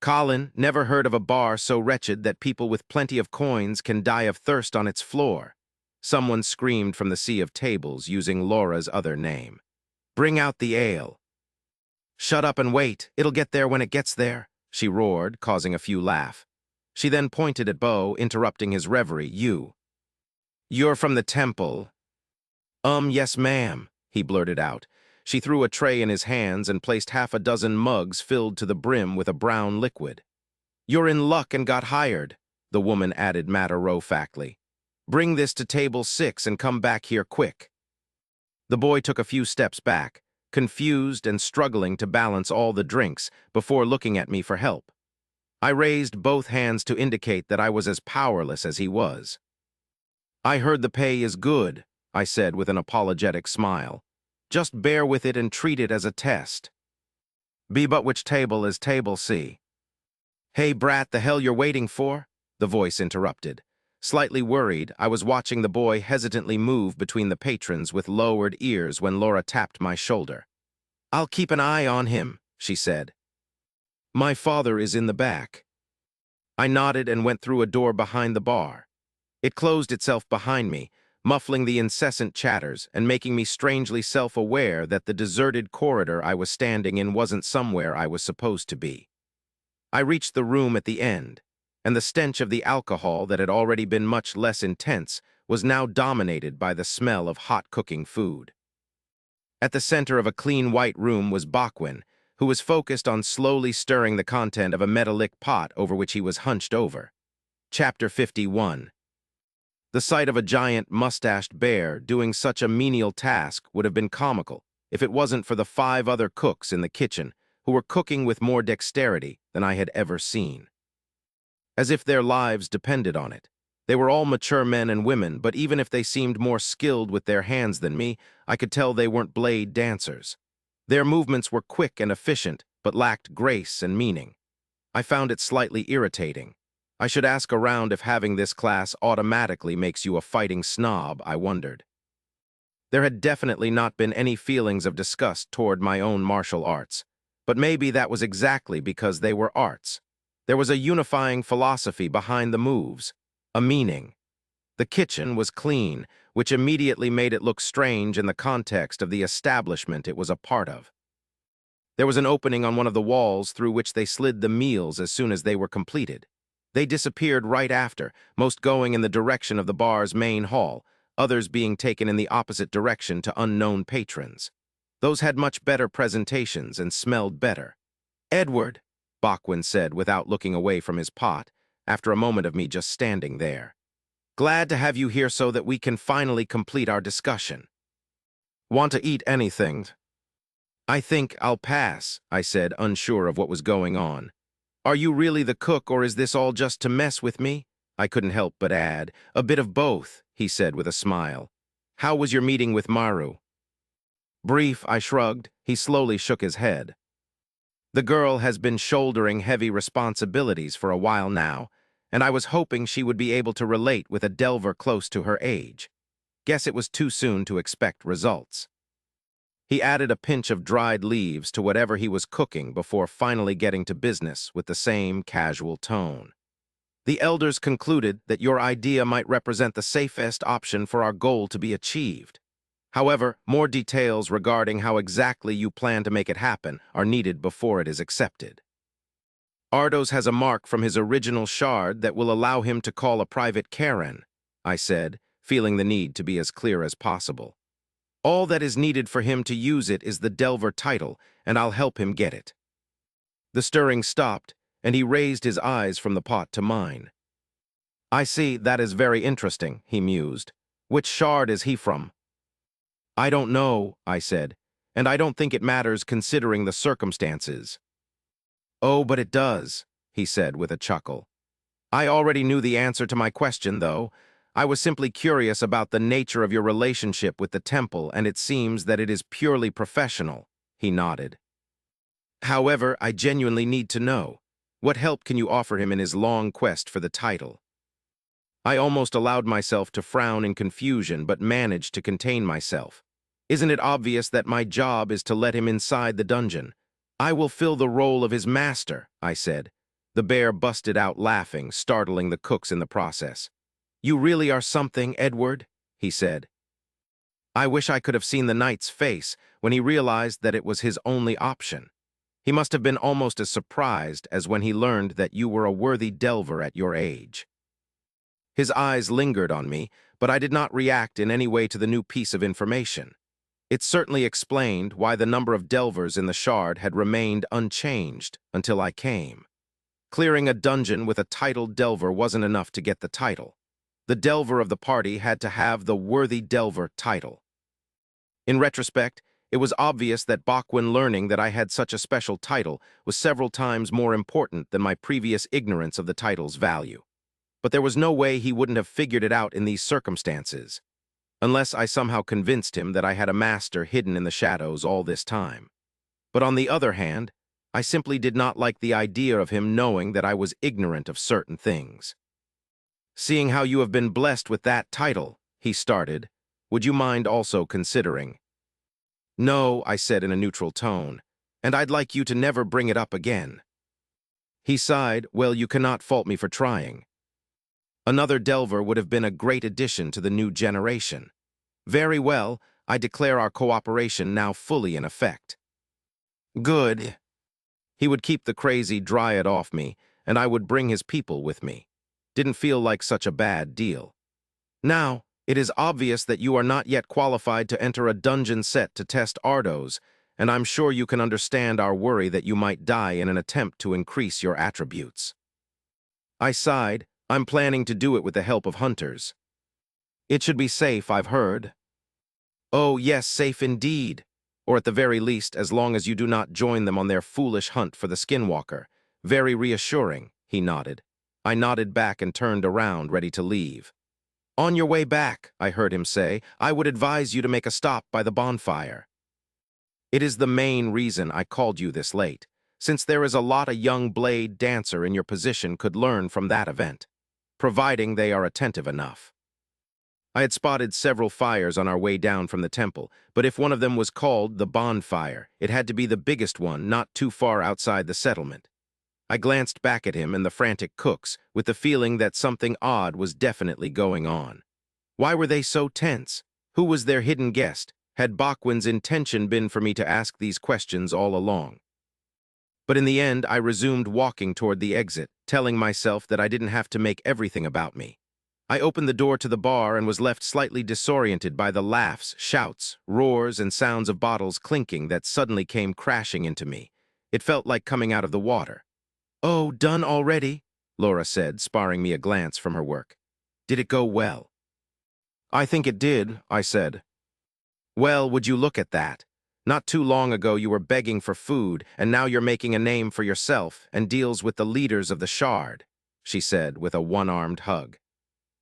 "Colin, never heard of a bar so wretched that people with plenty of coins can die of thirst on its floor," someone screamed from the sea of tables using Laura's other name. "Bring out the ale." "Shut up and wait. It'll get there when it gets there," she roared, causing a few laugh. She then pointed at Bo, interrupting his reverie. "You're from the temple." Yes, ma'am," he blurted out. She threw a tray in his hands and placed half a dozen mugs filled to the brim with a brown liquid. "You're in luck and got hired," the woman added matter-of-factly. "Bring this to table 6 and come back here quick." The boy took a few steps back, confused and struggling to balance all the drinks before looking at me for help. I raised both hands to indicate that I was as powerless as he was. "I heard the pay is good," I said with an apologetic smile. "Just bear with it and treat it as a test." "Be but which table is table C?" "Hey, brat, the hell you're waiting for?" the voice interrupted. Slightly worried, I was watching the boy hesitantly move between the patrons with lowered ears when Laura tapped my shoulder. "I'll keep an eye on him," she said. "My father is in the back." I nodded and went through a door behind the bar. It closed itself behind me, muffling the incessant chatters and making me strangely self-aware that the deserted corridor I was standing in wasn't somewhere I was supposed to be. I reached the room at the end, and the stench of the alcohol that had already been much less intense was now dominated by the smell of hot cooking food. At the center of a clean white room was Bachwin, who was focused on slowly stirring the content of a metallic pot over which he was hunched over. Chapter 51. The sight of a giant mustached bear doing such a menial task would have been comical if it wasn't for the 5 other cooks in the kitchen who were cooking with more dexterity than I had ever seen. As if their lives depended on it. They were all mature men and women, but even if they seemed more skilled with their hands than me, I could tell they weren't blade dancers. Their movements were quick and efficient, but lacked grace and meaning. I found it slightly irritating. I should ask around if having this class automatically makes you a fighting snob, I wondered. There had definitely not been any feelings of disgust toward my own martial arts, but maybe that was exactly because they were arts. There was a unifying philosophy behind the moves, a meaning. The kitchen was clean, which immediately made it look strange in the context of the establishment it was a part of. There was an opening on one of the walls through which they slid the meals as soon as they were completed. They disappeared right after, most going in the direction of the bar's main hall, others being taken in the opposite direction to unknown patrons. Those had much better presentations and smelled better. "Edward," Bachwin said without looking away from his pot, after a moment of me just standing there. "Glad to have you here so that we can finally complete our discussion. Want to eat anything?" "I think I'll pass," I said, unsure of what was going on. "Are you really the cook, or is this all just to mess with me?" I couldn't help but add, "A bit of both," he said with a smile. "How was your meeting with Maru?" "Brief," I shrugged. He slowly shook his head. "The girl has been shouldering heavy responsibilities for a while now, and I was hoping she would be able to relate with a Delver close to her age. Guess it was too soon to expect results." He added a pinch of dried leaves to whatever he was cooking before finally getting to business with the same casual tone. "The elders concluded that your idea might represent the safest option for our goal to be achieved. However, more details regarding how exactly you plan to make it happen are needed before it is accepted. Ardos has a mark from his original shard that will allow him to call a private Karen," I said, feeling the need to be as clear as possible. "All that is needed for him to use it is the Delver title, and I'll help him get it." The stirring stopped, and he raised his eyes from the pot to mine. "I see, that is very interesting," he mused. "Which shard is he from?" "I don't know," I said, "and I don't think it matters considering the circumstances." "Oh, but it does," he said with a chuckle. "I already knew the answer to my question, though. I was simply curious about the nature of your relationship with the temple, and it seems that it is purely professional," he nodded. "However, I genuinely need to know. What help can you offer him in his long quest for the title?" I almost allowed myself to frown in confusion, but managed to contain myself. "Isn't it obvious that my job is to let him inside the dungeon? I will fill the role of his master," I said. The bear busted out laughing, startling the cooks in the process. "You really are something, Edward," he said. I wish I could have seen the knight's face when he realized that it was his only option. He must have been almost as surprised as when he learned that you were a worthy delver at your age. His eyes lingered on me, but I did not react in any way to the new piece of information. It certainly explained why the number of delvers in the shard had remained unchanged until I came. Clearing a dungeon with a titled delver wasn't enough to get the title. The delver of the party had to have the worthy delver title. In retrospect, it was obvious that Bachwin learning that I had such a special title was several times more important than my previous ignorance of the title's value. But there was no way he wouldn't have figured it out in these circumstances, unless I somehow convinced him that I had a master hidden in the shadows all this time. But on the other hand, I simply did not like the idea of him knowing that I was ignorant of certain things. "Seeing how you have been blessed with that title," he started, "would you mind also considering—" "No," I said in a neutral tone, "and I'd like you to never bring it up again." He sighed. "Well, you cannot fault me for trying. Another delver would have been a great addition to the new generation. Very well, I declare our cooperation now fully in effect." "Good." He would keep the crazy dryad off me, and I would bring his people with me. Didn't feel like such a bad deal. "Now, it is obvious that you are not yet qualified to enter a dungeon set to test Ardos, and I'm sure you can understand our worry that you might die in an attempt to increase your attributes." I sighed. "I'm planning to do it with the help of hunters." "It should be safe, I've heard." "Oh, yes, safe indeed. Or at the very least, as long as you do not join them on their foolish hunt for the skinwalker. Very reassuring," he nodded. I nodded back and turned around, ready to leave. "On your way back," I heard him say, "I would advise you to make a stop by the bonfire. It is the main reason I called you this late. since there is a lot a young blade dancer in your position could learn from that event, providing they are attentive enough. I had spotted several fires on our way down from the temple, but if one of them was called the bonfire, it had to be the biggest one not too far outside the settlement. I glanced back at him and the frantic cooks, with the feeling that something odd was definitely going on. Why were they so tense? Who was their hidden guest? Had Bachwin's intention been for me to ask these questions all along? But in the end, I resumed walking toward the exit, telling myself that I didn't have to make everything about me. I opened the door to the bar and was left slightly disoriented by the laughs, shouts, roars, and sounds of bottles clinking that suddenly came crashing into me. It felt like coming out of the water. "Oh, done already?" Laura said, sparring me a glance from her work. "Did it go well?" "I think it did," I said. "Well, would you look at that? Not too long ago you were begging for food, and now you're making a name for yourself and deals with the leaders of the Shard," she said with a one-armed hug.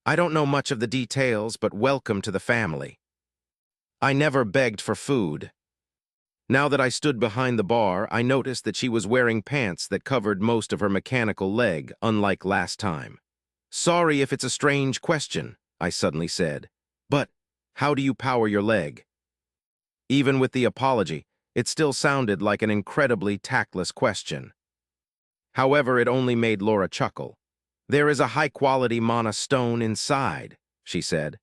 "I don't know much of the details, but welcome to the family." I never begged for food. Now that I stood behind the bar, I noticed that she was wearing pants that covered most of her mechanical leg, unlike last time. "Sorry if it's a strange question," I suddenly said, "but how do you power your leg?" Even with the apology, it still sounded like an incredibly tactless question. However, it only made Laura chuckle. "There is a high-quality mana stone inside," she said.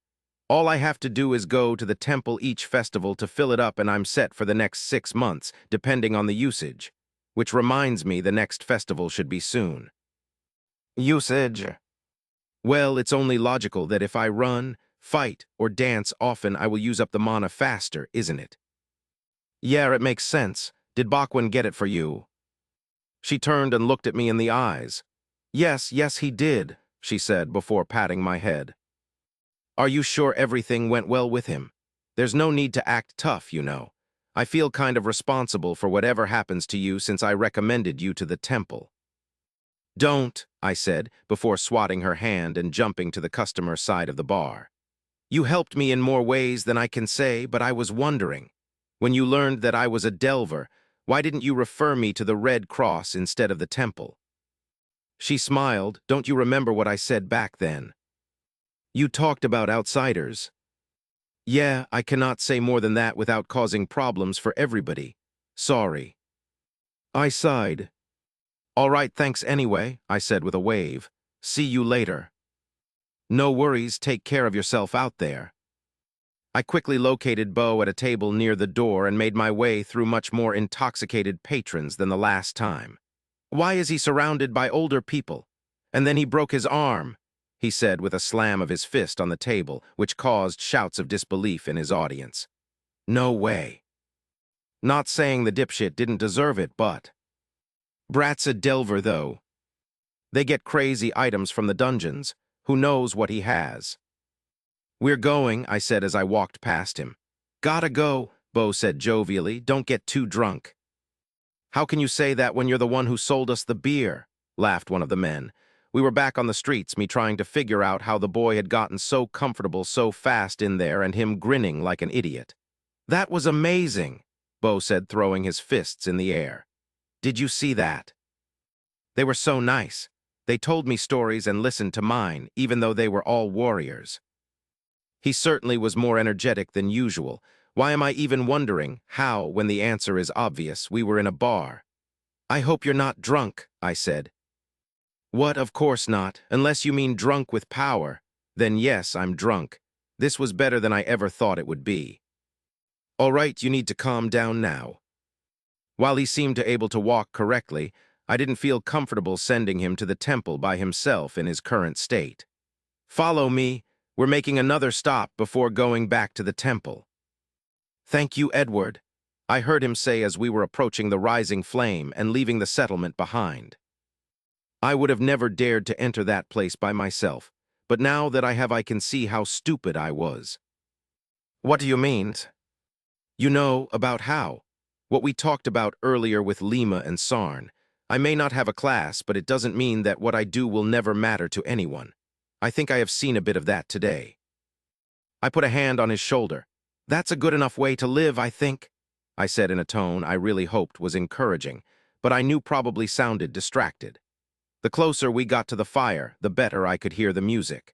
"All I have to do is go to the temple each festival to fill it up and I'm set for the next 6 months, depending on the usage. Which reminds me the next festival should be soon." "Usage?" "Well, it's only logical that if I run, fight, or dance often, I will use up the mana faster, isn't it?" "Yeah, it makes sense. Did Bachwin get it for you?" She turned and looked at me in the eyes. Yes, he did," she said before patting my head. "Are you sure everything went well with him? There's no need to act tough, you know. I feel kind of responsible for whatever happens to you since I recommended you to the temple." "Don't," I said, before swatting her hand and jumping to the customer side of the bar. "You helped me in more ways than I can say, but I was wondering. When you learned that I was a Delver, why didn't you refer me to the Red Cross instead of the temple?" She smiled. "Don't you remember what I said back then? You talked about outsiders." "Yeah, I cannot say more than that without causing problems for everybody. Sorry." I sighed. "All right, thanks anyway," I said with a wave. "See you later." "No worries, take care of yourself out there." I quickly located Bo at a table near the door and made my way through much more intoxicated patrons than the last time. "Why is he surrounded by older people? And then he broke his arm," he said with a slam of his fist on the table, which caused shouts of disbelief in his audience. "No way." Not saying the dipshit didn't deserve it, but... Brat's a Delver, though. They get crazy items from the dungeons. Who knows what he has? "We're going," I said as I walked past him. "Gotta go," Bo said jovially. "Don't get too drunk." "How can you say that when you're the one who sold us the beer?" laughed one of the men. We were back on the streets, me trying to figure out how the boy had gotten so comfortable so fast in there and him grinning like an idiot. "That was amazing," Bo said, throwing his fists in the air. "Did you see that? They were so nice. They told me stories and listened to mine, even though they were all warriors." He certainly was more energetic than usual. Why am I even wondering how, when the answer is obvious, we were in a bar? "I hope you're not drunk," I said. "What, of course not, unless you mean drunk with power. Then yes, I'm drunk. This was better than I ever thought it would be." "All right, you need to calm down now." While he seemed able to walk correctly, I didn't feel comfortable sending him to the temple by himself in his current state. "Follow me. We're making another stop before going back to the temple." "Thank you, Edward," I heard him say as we were approaching the rising flame and leaving the settlement behind. I would have never dared to enter that place by myself, but now that I can see how stupid I was. "What do you mean?" "You know, about how. What we talked about earlier with Lima and Sarn. I may not have a class, but it doesn't mean that what I do will never matter to anyone. I think I have seen a bit of that today." I put a hand on his shoulder. "That's a good enough way to live, I think," I said in a tone I really hoped was encouraging, but I knew probably sounded distracted. The closer we got to the fire, the better I could hear the music.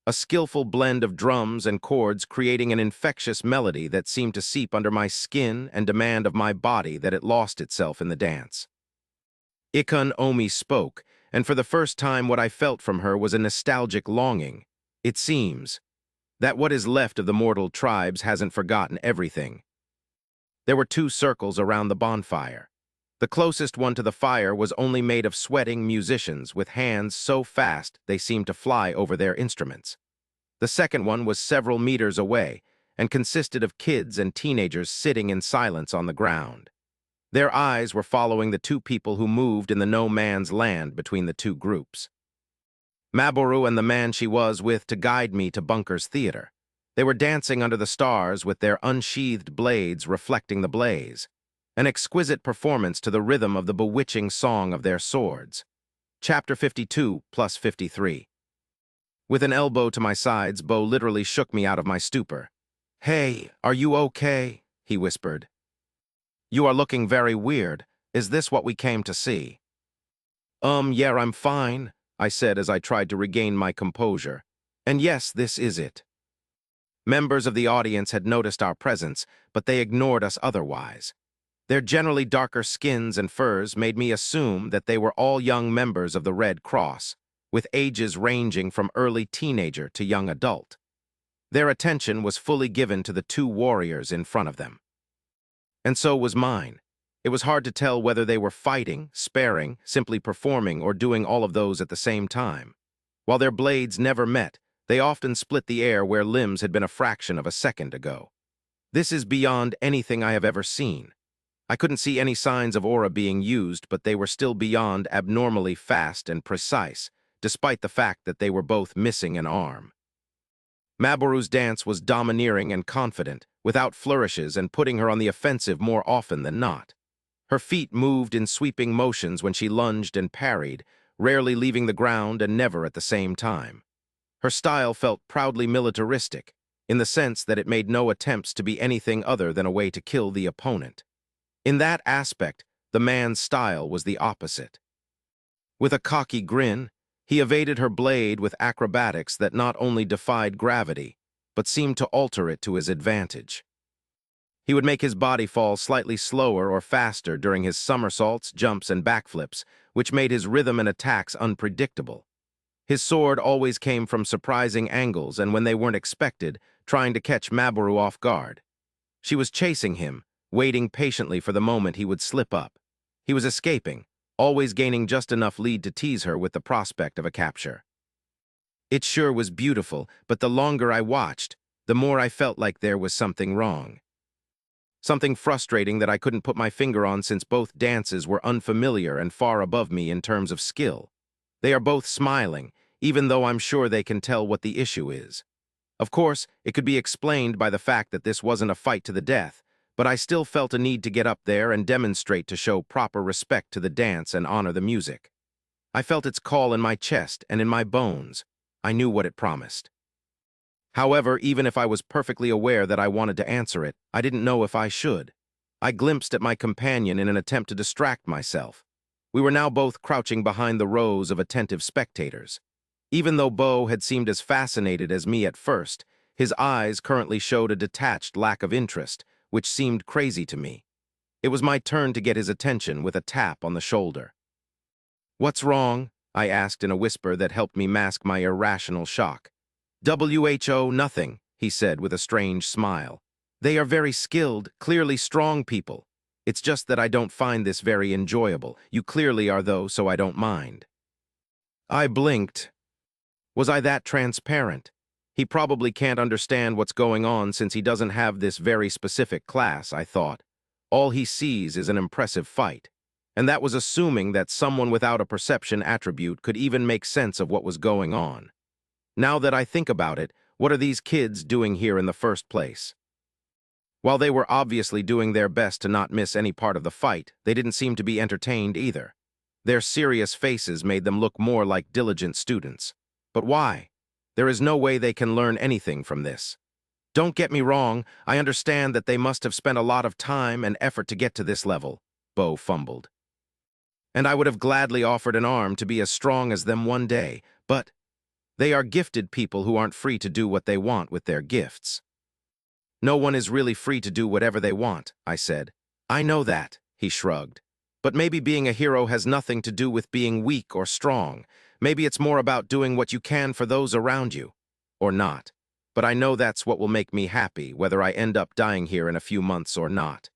A skillful blend of drums and chords creating an infectious melody that seemed to seep under my skin and demand of my body that it lost itself in the dance. Ikun Omi spoke, and for the first time what I felt from her was a nostalgic longing. It seems that what is left of the mortal tribes hasn't forgotten everything. There were 2 circles around the bonfire. The closest one to the fire was only made of sweating musicians with hands so fast they seemed to fly over their instruments. The second one was several meters away and consisted of kids and teenagers sitting in silence on the ground. Their eyes were following the 2 people who moved in the no man's land between the 2 groups. Maboru and the man she was with to guide me to Bunker's theater. They were dancing under the stars with their unsheathed blades reflecting the blaze. An exquisite performance to the rhythm of the bewitching song of their swords. Chapter 52 plus 53. With an elbow to my sides, Bo literally shook me out of my stupor. "Hey, are you okay?" he whispered. "You are looking very weird. Is this what we came to see?" Yeah, I'm fine," I said as I tried to regain my composure. "And yes, this is it." Members of the audience had noticed our presence, but they ignored us otherwise. Their generally darker skins and furs made me assume that they were all young members of the Red Cross, with ages ranging from early teenager to young adult. Their attention was fully given to the 2 warriors in front of them. And so was mine. It was hard to tell whether they were fighting, sparring, simply performing, or doing all of those at the same time. While their blades never met, they often split the air where limbs had been a fraction of a second ago. This is beyond anything I have ever seen. I couldn't see any signs of aura being used, but they were still beyond abnormally fast and precise, despite the fact that they were both missing an arm. Maboru's dance was domineering and confident, without flourishes and putting her on the offensive more often than not. Her feet moved in sweeping motions when she lunged and parried, rarely leaving the ground and never at the same time. Her style felt proudly militaristic, in the sense that it made no attempts to be anything other than a way to kill the opponent. In that aspect, the man's style was the opposite. With a cocky grin, he evaded her blade with acrobatics that not only defied gravity, but seemed to alter it to his advantage. He would make his body fall slightly slower or faster during his somersaults, jumps, and backflips, which made his rhythm and attacks unpredictable. His sword always came from surprising angles and when they weren't expected, trying to catch Maboru off guard. She was chasing him, waiting patiently for the moment he would slip up. He was escaping, always gaining just enough lead to tease her with the prospect of a capture. It sure was beautiful, but the longer I watched, the more I felt like there was something wrong. Something frustrating that I couldn't put my finger on since both dances were unfamiliar and far above me in terms of skill. They are both smiling, even though I'm sure they can tell what the issue is. Of course, it could be explained by the fact that this wasn't a fight to the death, but I still felt a need to get up there and demonstrate to show proper respect to the dance and honor the music. I felt its call in my chest and in my bones. I knew what it promised. However, even if I was perfectly aware that I wanted to answer it, I didn't know if I should. I glimpsed at my companion in an attempt to distract myself. We were now both crouching behind the rows of attentive spectators. Even though Bo had seemed as fascinated as me at first, his eyes currently showed a detached lack of interest, which seemed crazy to me. It was my turn to get his attention with a tap on the shoulder. "What's wrong?" I asked in a whisper that helped me mask my irrational shock. "WHO, nothing," he said with a strange smile. "They are very skilled, clearly strong people. It's just that I don't find this very enjoyable. You clearly are though, so I don't mind." I blinked. Was I that transparent? He probably can't understand what's going on since he doesn't have this very specific class, I thought. All he sees is an impressive fight. And that was assuming that someone without a perception attribute could even make sense of what was going on. Now that I think about it, what are these kids doing here in the first place? While they were obviously doing their best to not miss any part of the fight, they didn't seem to be entertained either. Their serious faces made them look more like diligent students. But why? There is no way they can learn anything from this. Don't get me wrong, I understand that they must have spent a lot of time and effort to get to this level, Bo fumbled. and I would have gladly offered an arm to be as strong as them one day, but they are gifted people who aren't free to do what they want with their gifts. No one is really free to do whatever they want, I said. I know that, he shrugged. But maybe being a hero has nothing to do with being weak or strong. Maybe it's more about doing what you can for those around you. Or not. But I know that's what will make me happy, whether I end up dying here in a few months or not.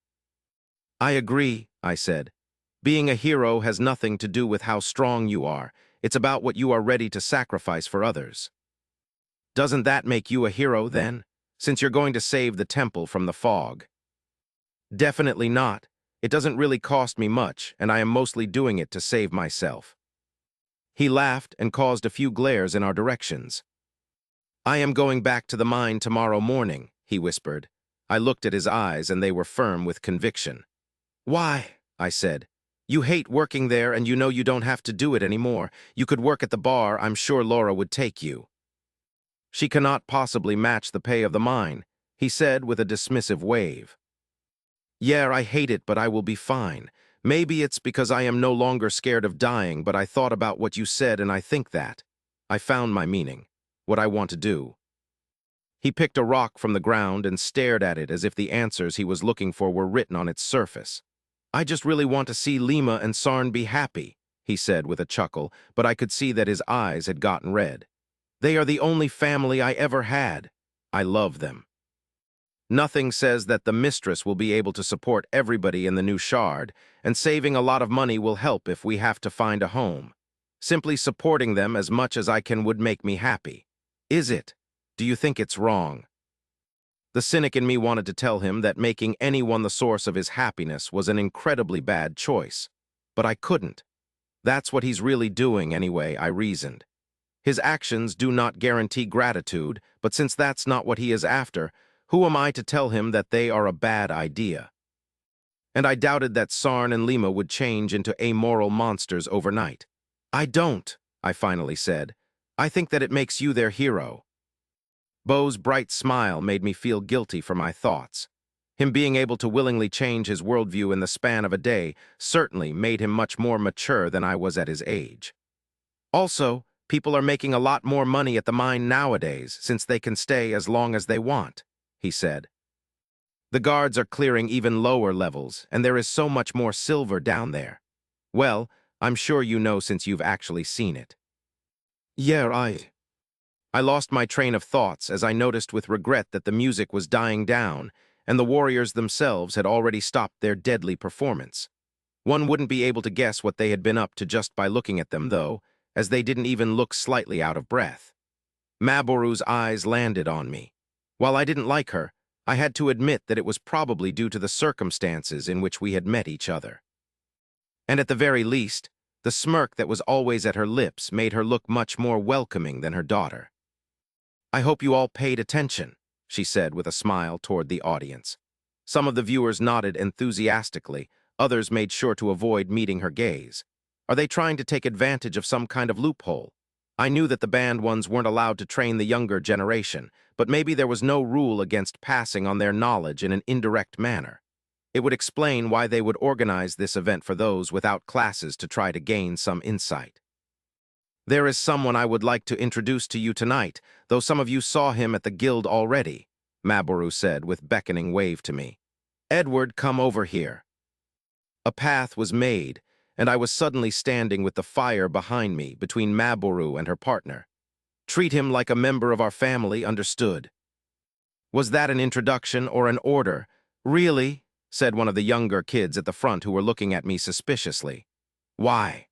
I agree, I said. Being a hero has nothing to do with how strong you are. It's about what you are ready to sacrifice for others. Doesn't that make you a hero, then, since you're going to save the temple from the fog? Definitely not. It doesn't really cost me much, and I am mostly doing it to save myself. He laughed and caused a few glares in our directions. I am going back to the mine tomorrow morning, he whispered. I looked at his eyes, and they were firm with conviction. Why? I said. You hate working there, and you know you don't have to do it anymore. You could work at the bar. I'm sure Laura would take you. She cannot possibly match the pay of the mine, he said with a dismissive wave. Yeah, I hate it, but I will be fine. Maybe it's because I am no longer scared of dying, but I thought about what you said, and I think that. I found my meaning, what I want to do. He picked a rock from the ground and stared at it as if the answers he was looking for were written on its surface. I just really want to see Lima and Sarn be happy, he said with a chuckle, but I could see that his eyes had gotten red. They are the only family I ever had. I love them. Nothing says that the mistress will be able to support everybody in the new shard, and saving a lot of money will help if we have to find a home. Simply supporting them as much as I can would make me happy. Is it? Do you think it's wrong? The cynic in me wanted to tell him that making anyone the source of his happiness was an incredibly bad choice. But I couldn't. That's what he's really doing anyway, I reasoned. His actions do not guarantee gratitude, but since that's not what he is after, who am I to tell him that they are a bad idea? And I doubted that Sarn and Lima would change into amoral monsters overnight. I don't, I finally said. I think that it makes you their hero. Bo's bright smile made me feel guilty for my thoughts. Him being able to willingly change his worldview in the span of a day certainly made him much more mature than I was at his age. Also, people are making a lot more money at the mine nowadays since they can stay as long as they want, he said. The guards are clearing even lower levels, and there is so much more silver down there. Well, I'm sure you know since you've actually seen it. Yeah, I lost my train of thoughts as I noticed with regret that the music was dying down, and the warriors themselves had already stopped their deadly performance. One wouldn't be able to guess what they had been up to just by looking at them, though, as they didn't even look slightly out of breath. Maboru's eyes landed on me. While I didn't like her, I had to admit that it was probably due to the circumstances in which we had met each other. And at the very least, the smirk that was always at her lips made her look much more welcoming than her daughter. I hope you all paid attention, she said with a smile toward the audience. Some of the viewers nodded enthusiastically, others made sure to avoid meeting her gaze. Are they trying to take advantage of some kind of loophole? I knew that the banned ones weren't allowed to train the younger generation, but maybe there was no rule against passing on their knowledge in an indirect manner. It would explain why they would organize this event for those without classes to try to gain some insight. There is someone I would like to introduce to you tonight, though some of you saw him at the guild already, Maboru said with beckoning wave to me. Edward, come over here. A path was made, and I was suddenly standing with the fire behind me between Maboru and her partner. Treat him like a member of our family, understood. Was that an introduction or an order? Really? Said one of the younger kids at the front who were looking at me suspiciously. Why?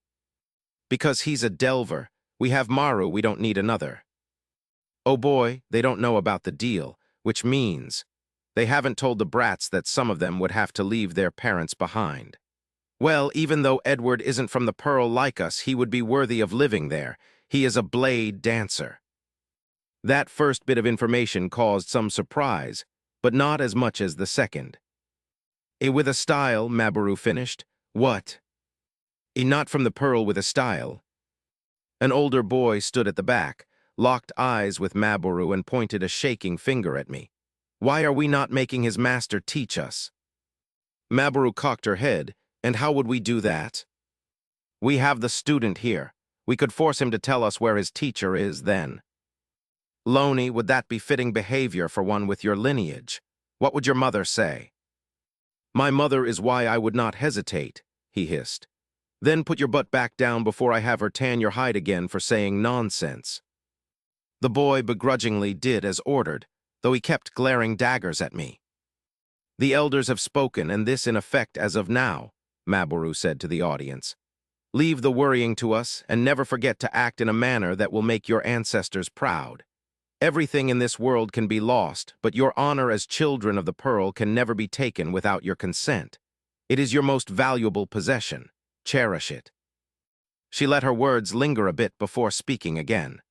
Because he's a delver. We have Maru, we don't need another. Oh boy, they don't know about the deal, which means they haven't told the brats that some of them would have to leave their parents behind. Well, even though Edward isn't from the Pearl like us, he would be worthy of living there. He is a blade dancer. That first bit of information caused some surprise, but not as much as the second. With a style, Maboru finished. What? Not from the Pearl with a style. An older boy stood at the back, locked eyes with Maboru and pointed a shaking finger at me. Why are we not making his master teach us? Maboru cocked her head. And how would we do that? We have the student here. We could force him to tell us where his teacher is then. Loney, would that be fitting behavior for one with your lineage? What would your mother say? My mother is why I would not hesitate, he hissed. Then put your butt back down before I have her tan your hide again for saying nonsense. The boy begrudgingly did as ordered, though he kept glaring daggers at me. The elders have spoken, and this in effect as of now, Maboru said to the audience. Leave the worrying to us, and never forget to act in a manner that will make your ancestors proud. Everything in this world can be lost, but your honor as children of the Pearl can never be taken without your consent. It is your most valuable possession. Cherish it. She let her words linger a bit before speaking again.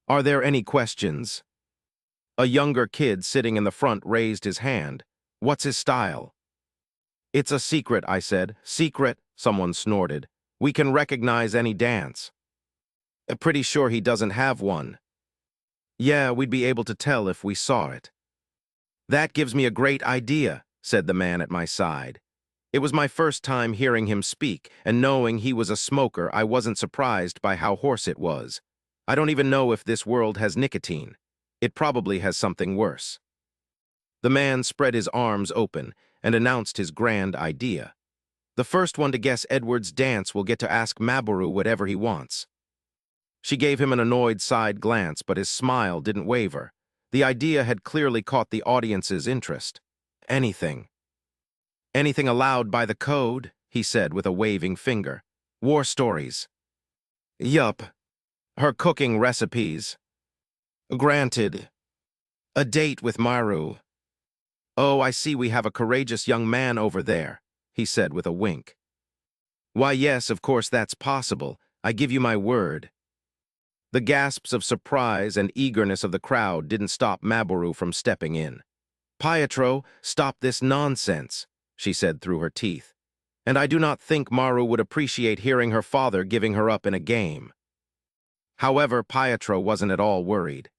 Are there any questions? A younger kid sitting in the front raised his hand. What's his style? It's a secret, I said. Secret, someone snorted. We can recognize any dance. Pretty sure he doesn't have one. Yeah, we'd be able to tell if we saw it. That gives me a great idea, said the man at my side. It was my first time hearing him speak, and knowing he was a smoker, I wasn't surprised by how hoarse it was. I don't even know if this world has nicotine. It probably has something worse. The man spread his arms open and announced his grand idea. The first one to guess Edward's dance will get to ask Maboru whatever he wants. She gave him an annoyed side glance, but his smile didn't waver. The idea had clearly caught the audience's interest. Anything. Anything allowed by the code, he said with a waving finger. War stories. Yup. Her cooking recipes. Granted. A date with Maru. Oh, I see we have a courageous young man over there, he said with a wink. Why, yes, of course that's possible. I give you my word. The gasps of surprise and eagerness of the crowd didn't stop Maboru from stepping in. Pietro, stop this nonsense, she said through her teeth. And I do not think Maru would appreciate hearing her father giving her up in a game. However, Pietro wasn't at all worried.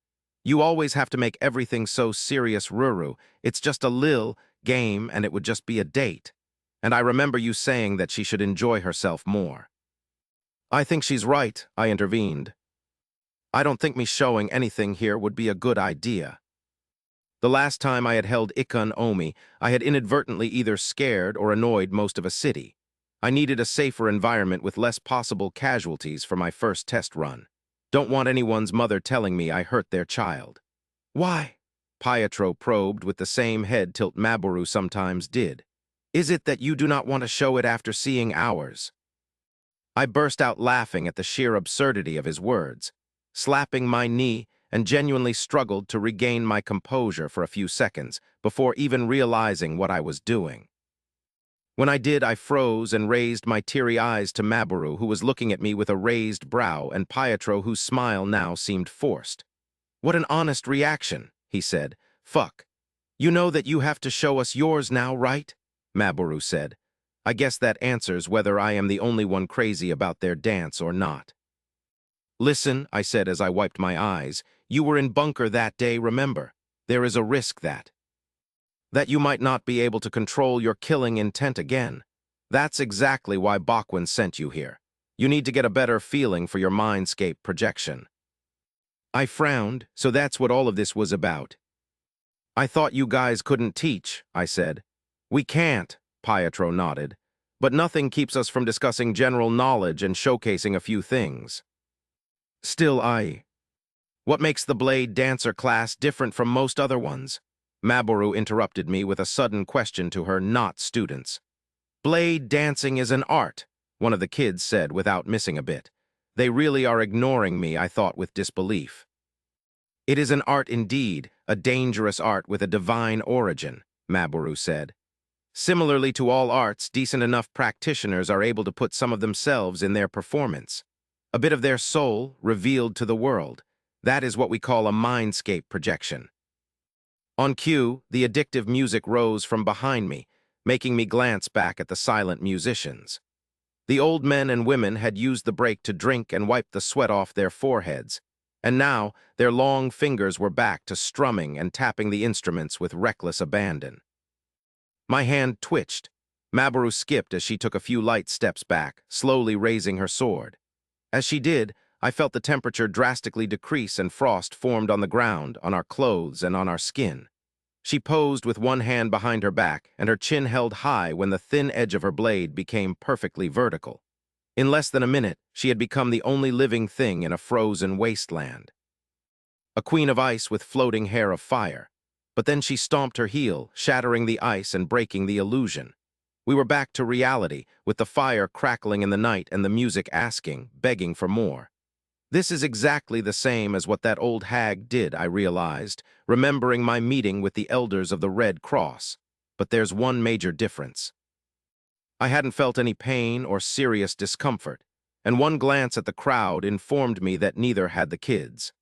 You always have to make everything so serious, Ruru. It's just a lil game, and it would just be a date. And I remember you saying that she should enjoy herself more. I think she's right, I intervened. I don't think me showing anything here would be a good idea. The last time I had held Ikun Omi, I had inadvertently either scared or annoyed most of a city. I needed a safer environment with less possible casualties for my first test run. Don't want anyone's mother telling me I hurt their child. Why? Pietro probed with the same head tilt Maboru sometimes did. Is it that you do not want to show it after seeing ours? I burst out laughing at the sheer absurdity of his words, slapping my knee, and genuinely struggled to regain my composure for a few seconds before even realizing what I was doing. When I did, I froze and raised my teary eyes to Maboru, who was looking at me with a raised brow, and Pietro, whose smile now seemed forced. What an honest reaction, he said. Fuck. You know that you have to show us yours now, right? Maboru said. I guess that answers whether I am the only one crazy about their dance or not. Listen, I said as I wiped my eyes, you were in bunker that day, remember? There is a risk that you might not be able to control your killing intent again. That's exactly why Bakwin sent you here. You need to get a better feeling for your mindscape projection. I frowned, so that's what all of this was about. I thought you guys couldn't teach, I said. We can't, Pietro nodded. But nothing keeps us from discussing general knowledge and showcasing a few things. Still, what makes the Blade Dancer class different from most other ones? Maboru interrupted me with a sudden question to her not students. Blade dancing is an art, one of the kids said without missing a bit. They really are ignoring me, I thought with disbelief. It is an art indeed, a dangerous art with a divine origin, Maboru said. Similarly to all arts, decent enough practitioners are able to put some of themselves in their performance. A bit of their soul revealed to the world. That is what we call a mindscape projection. On cue, the addictive music rose from behind me, making me glance back at the silent musicians. The old men and women had used the break to drink and wipe the sweat off their foreheads, and now their long fingers were back to strumming and tapping the instruments with reckless abandon. My hand twitched. Maboru skipped as she took a few light steps back, slowly raising her sword. As she did, I felt the temperature drastically decrease and frost formed on the ground, on our clothes, and on our skin. She posed with one hand behind her back, and her chin held high when the thin edge of her blade became perfectly vertical. In less than a minute, she had become the only living thing in a frozen wasteland. A queen of ice with floating hair of fire. But then she stomped her heel, shattering the ice and breaking the illusion. We were back to reality, with the fire crackling in the night and the music asking, begging for more. This is exactly the same as what that old hag did, I realized, remembering my meeting with the elders of the Red Cross. But there's one major difference. I hadn't felt any pain or serious discomfort, and one glance at the crowd informed me that neither had the kids.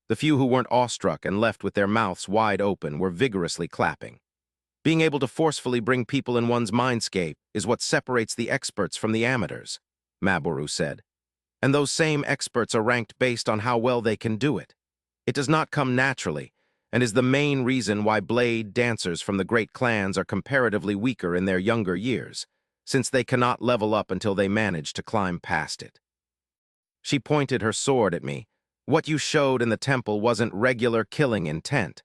The few who weren't awestruck and left with their mouths wide open were vigorously clapping. Being able to forcefully bring people in one's mindscape is what separates the experts from the amateurs, Maboru said. And those same experts are ranked based on how well they can do it. It does not come naturally, and is the main reason why blade dancers from the great clans are comparatively weaker in their younger years, since they cannot level up until they manage to climb past it. She pointed her sword at me. What you showed in the temple wasn't regular killing intent.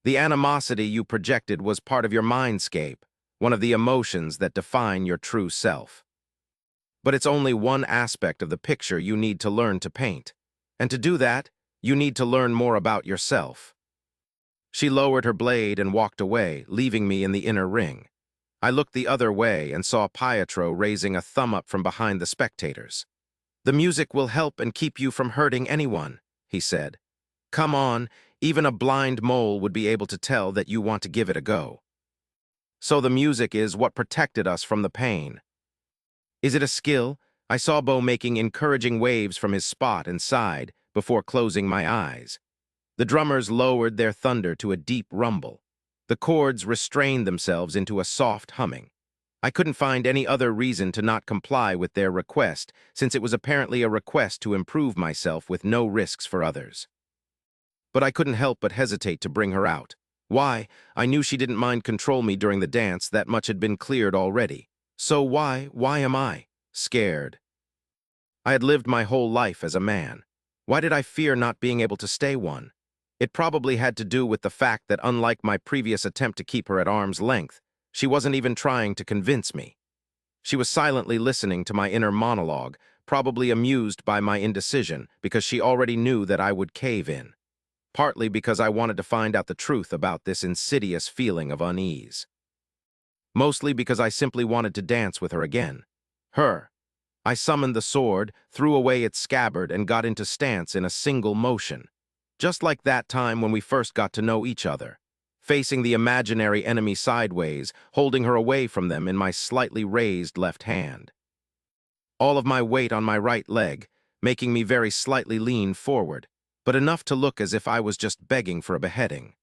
The animosity you projected was part of your mindscape, one of the emotions that define your true self. But it's only one aspect of the picture you need to learn to paint. And to do that, you need to learn more about yourself. She lowered her blade and walked away, leaving me in the inner ring. I looked the other way and saw Pietro raising a thumb up from behind the spectators. "The music will help and keep you from hurting anyone," he said. "Come on, even a blind mole would be able to tell that you want to give it a go." So the music is what protected us from the pain. Is it a skill? I saw Bo making encouraging waves from his spot and sighed before closing my eyes. The drummers lowered their thunder to a deep rumble. The chords restrained themselves into a soft humming. I couldn't find any other reason to not comply with their request, since it was apparently a request to improve myself with no risks for others. But I couldn't help but hesitate to bring her out. Why? I knew she didn't mind control me during the dance, that much had been cleared already. So why am I scared? I had lived my whole life as a man. Why did I fear not being able to stay one? It probably had to do with the fact that unlike my previous attempt to keep her at arm's length, she wasn't even trying to convince me. She was silently listening to my inner monologue, probably amused by my indecision because she already knew that I would cave in. Partly because I wanted to find out the truth about this insidious feeling of unease. Mostly because I simply wanted to dance with her again. Her. I summoned the sword, threw away its scabbard, and got into stance in a single motion. Just like that time when we first got to know each other. Facing the imaginary enemy sideways, holding her away from them in my slightly raised left hand. All of my weight on my right leg, making me very slightly lean forward, but enough to look as if I was just begging for a beheading.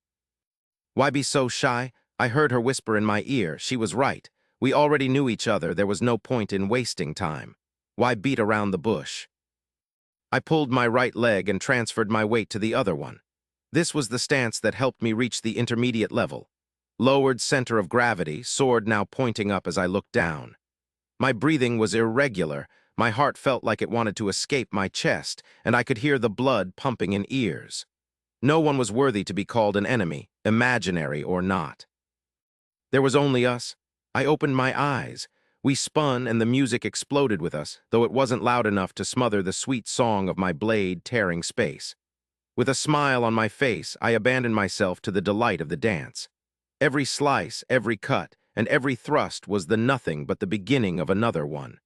Why be so shy? I heard her whisper in my ear. She was right. We already knew each other. There was no point in wasting time. Why beat around the bush? I pulled my right leg and transferred my weight to the other one. This was the stance that helped me reach the intermediate level. Lowered center of gravity, sword now pointing up as I looked down. My breathing was irregular. My heart felt like it wanted to escape my chest, and I could hear the blood pumping in ears. No one was worthy to be called an enemy, imaginary or not. There was only us. I opened my eyes. We spun and the music exploded with us, though it wasn't loud enough to smother the sweet song of my blade tearing space. With a smile on my face, I abandoned myself to the delight of the dance. Every slice, every cut, and every thrust was the nothing but the beginning of another one.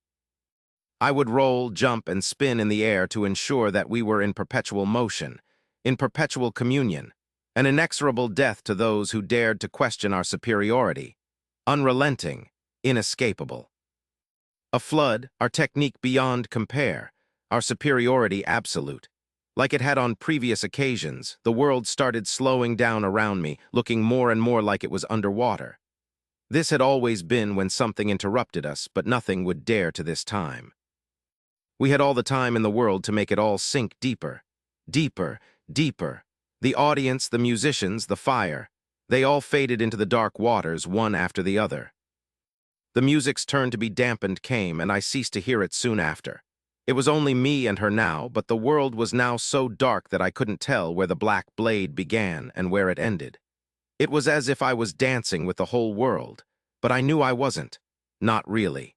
I would roll, jump, and spin in the air to ensure that we were in perpetual motion, in perpetual communion, an inexorable death to those who dared to question our superiority, unrelenting, inescapable. A flood, our technique beyond compare, our superiority absolute. Like it had on previous occasions, the world started slowing down around me, looking more and more like it was underwater. This had always been when something interrupted us, but nothing would dare to this time. We had all the time in the world to make it all sink deeper. Deeper, deeper. The audience, the musicians, the fire. They all faded into the dark waters, one after the other. The music's turn to be dampened came, and I ceased to hear it soon after. It was only me and her now, but the world was now so dark that I couldn't tell where the black blade began and where it ended. It was as if I was dancing with the whole world, but I knew I wasn't. Not really.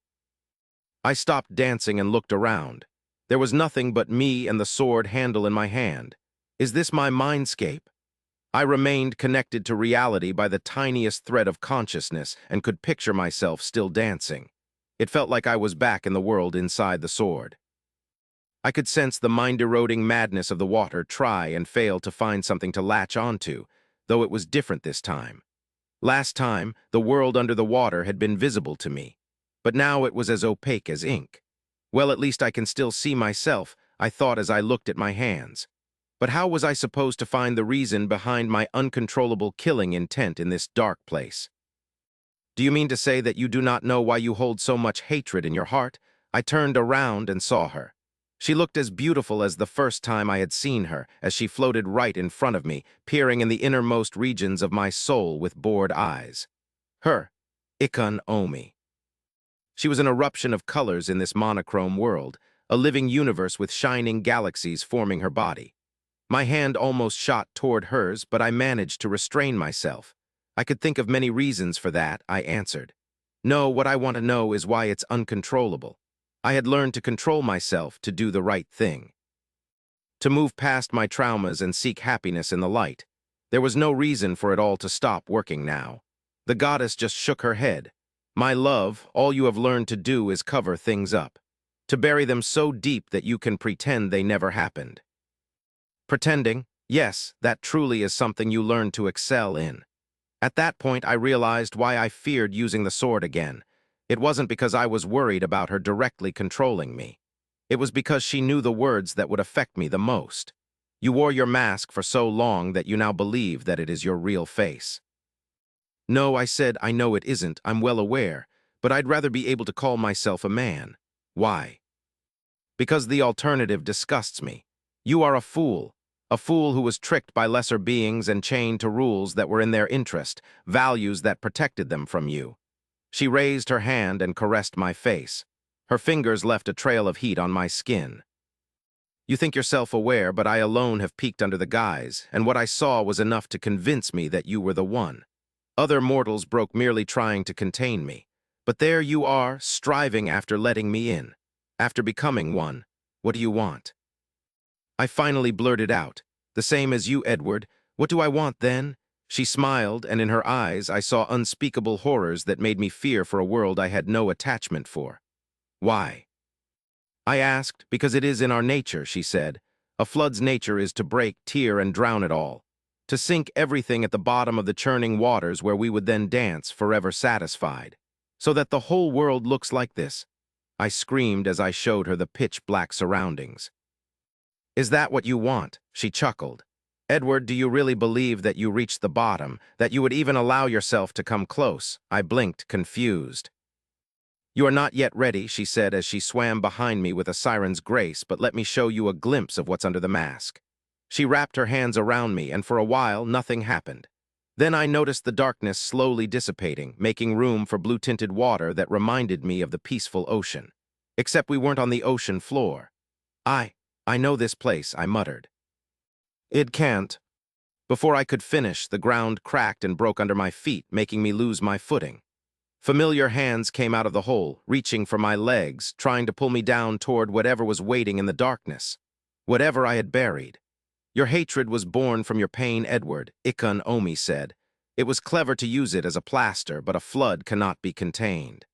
I stopped dancing and looked around. There was nothing but me and the sword handle in my hand. Is this my mindscape? I remained connected to reality by the tiniest thread of consciousness and could picture myself still dancing. It felt like I was back in the world inside the sword. I could sense the mind-eroding madness of the water try and fail to find something to latch onto, though it was different this time. Last time, the world under the water had been visible to me, but now it was as opaque as ink. Well, at least I can still see myself, I thought as I looked at my hands. But how was I supposed to find the reason behind my uncontrollable killing intent in this dark place? Do you mean to say that you do not know why you hold so much hatred in your heart? I turned around and saw her. She looked as beautiful as the first time I had seen her, as she floated right in front of me, peering in the innermost regions of my soul with bored eyes. Her, Ikun Omi. She was an eruption of colors in this monochrome world, a living universe with shining galaxies forming her body. My hand almost shot toward hers, but I managed to restrain myself. I could think of many reasons for that, I answered. No, what I want to know is why it's uncontrollable. I had learned to control myself to do the right thing. To move past my traumas and seek happiness in the light. There was no reason for it all to stop working now. The goddess just shook her head. My love, all you have learned to do is cover things up. To bury them so deep that you can pretend they never happened. Pretending, yes, that truly is something you learn to excel in. At that point, I realized why I feared using the sword again. It wasn't because I was worried about her directly controlling me. It was because she knew the words that would affect me the most. You wore your mask for so long that you now believe that it is your real face. No, I said, I know it isn't, I'm well aware, but I'd rather be able to call myself a man. Why? Because the alternative disgusts me. You are a fool who was tricked by lesser beings and chained to rules that were in their interest, values that protected them from you. She raised her hand and caressed my face. Her fingers left a trail of heat on my skin. You think yourself aware, but I alone have peeked under the guise, and what I saw was enough to convince me that you were the one. Other mortals broke merely trying to contain me. But there you are, striving after letting me in. After becoming one, what do you want? I finally blurted out, the same as you, Edward. What do I want then? She smiled, and in her eyes I saw unspeakable horrors that made me fear for a world I had no attachment for. Why? I asked, because it is in our nature, she said. A flood's nature is to break, tear, and drown it all. To sink everything at the bottom of the churning waters where we would then dance, forever satisfied. So that the whole world looks like this. I screamed as I showed her the pitch-black surroundings. Is that what you want? She chuckled. Edward, do you really believe that you reached the bottom, that you would even allow yourself to come close? I blinked, confused. You are not yet ready, she said as she swam behind me with a siren's grace, but let me show you a glimpse of what's under the mask. She wrapped her hands around me, and for a while, nothing happened. Then I noticed the darkness slowly dissipating, making room for blue-tinted water that reminded me of the peaceful ocean. Except we weren't on the ocean floor. I know this place, I muttered. It can't. Before I could finish, the ground cracked and broke under my feet, making me lose my footing. Familiar hands came out of the hole, reaching for my legs, trying to pull me down toward whatever was waiting in the darkness. Whatever I had buried. Your hatred was born from your pain, Edward, Ikun Omi said. It was clever to use it as a plaster, but a flood cannot be contained.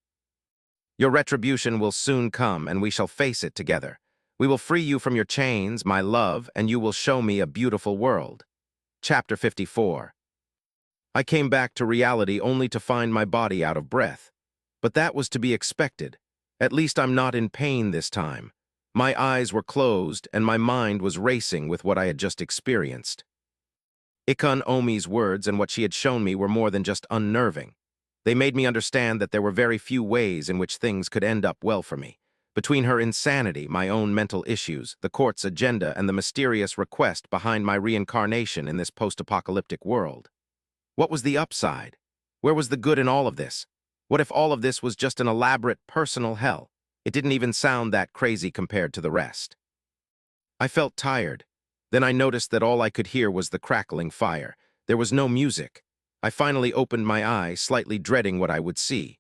Your retribution will soon come, and we shall face it together. We will free you from your chains, my love, and you will show me a beautiful world. Chapter 54. I came back to reality only to find my body out of breath. But that was to be expected. At least I'm not in pain this time. My eyes were closed, and my mind was racing with what I had just experienced. Ikun Omi's words and what she had shown me were more than just unnerving. They made me understand that there were very few ways in which things could end up well for me. Between her insanity, my own mental issues, the court's agenda, and the mysterious request behind my reincarnation in this post-apocalyptic world. What was the upside? Where was the good in all of this? What if all of this was just an elaborate personal hell? It didn't even sound that crazy compared to the rest. I felt tired. Then I noticed that all I could hear was the crackling fire. There was no music. I finally opened my eyes, slightly dreading what I would see.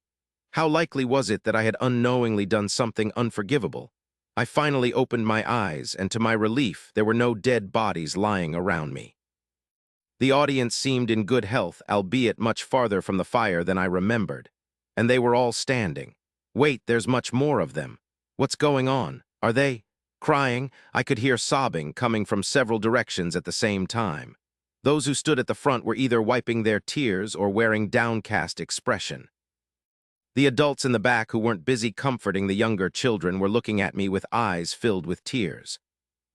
How likely was it that I had unknowingly done something unforgivable? I finally opened my eyes, and to my relief, there were no dead bodies lying around me. The audience seemed in good health, albeit much farther from the fire than I remembered. And they were all standing. Wait, there's much more of them. What's going on? Are they crying? I could hear sobbing coming from several directions at the same time. Those who stood at the front were either wiping their tears or wearing downcast expression. The adults in the back who weren't busy comforting the younger children were looking at me with eyes filled with tears.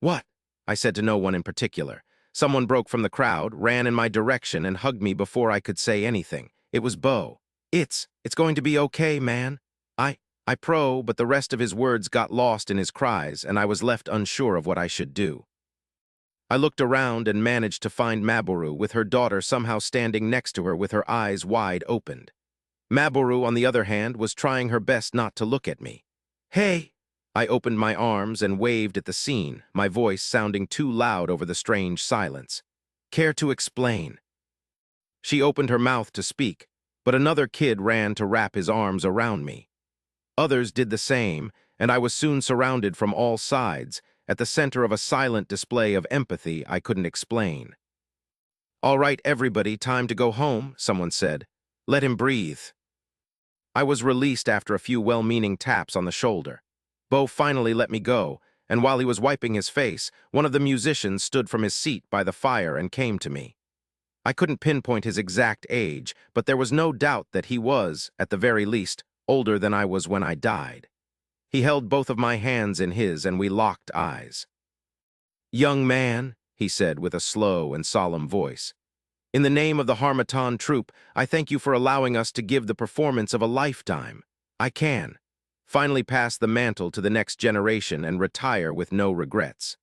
"What?" I said to no one in particular. Someone broke from the crowd, ran in my direction, and hugged me before I could say anything. It was Bo. It's going to be okay, man. But the rest of his words got lost in his cries, and I was left unsure of what I should do. I looked around and managed to find Maboru, with her daughter somehow standing next to her with her eyes wide opened. Maboru, on the other hand, was trying her best not to look at me. "Hey!" I opened my arms and waved at the scene, my voice sounding too loud over the strange silence. "Care to explain?" She opened her mouth to speak, but another kid ran to wrap his arms around me. Others did the same, and I was soon surrounded from all sides, at the center of a silent display of empathy I couldn't explain. "All right, everybody, time to go home," someone said. "Let him breathe." I was released after a few well-meaning taps on the shoulder. Bo finally let me go, and while he was wiping his face, one of the musicians stood from his seat by the fire and came to me. I couldn't pinpoint his exact age, but there was no doubt that he was, at the very least, older than I was when I died. He held both of my hands in his, and we locked eyes. "Young man," he said with a slow and solemn voice, "in the name of the Harmattan troop, I thank you for allowing us to give the performance of a lifetime. I can finally pass the mantle to the next generation and retire with no regrets."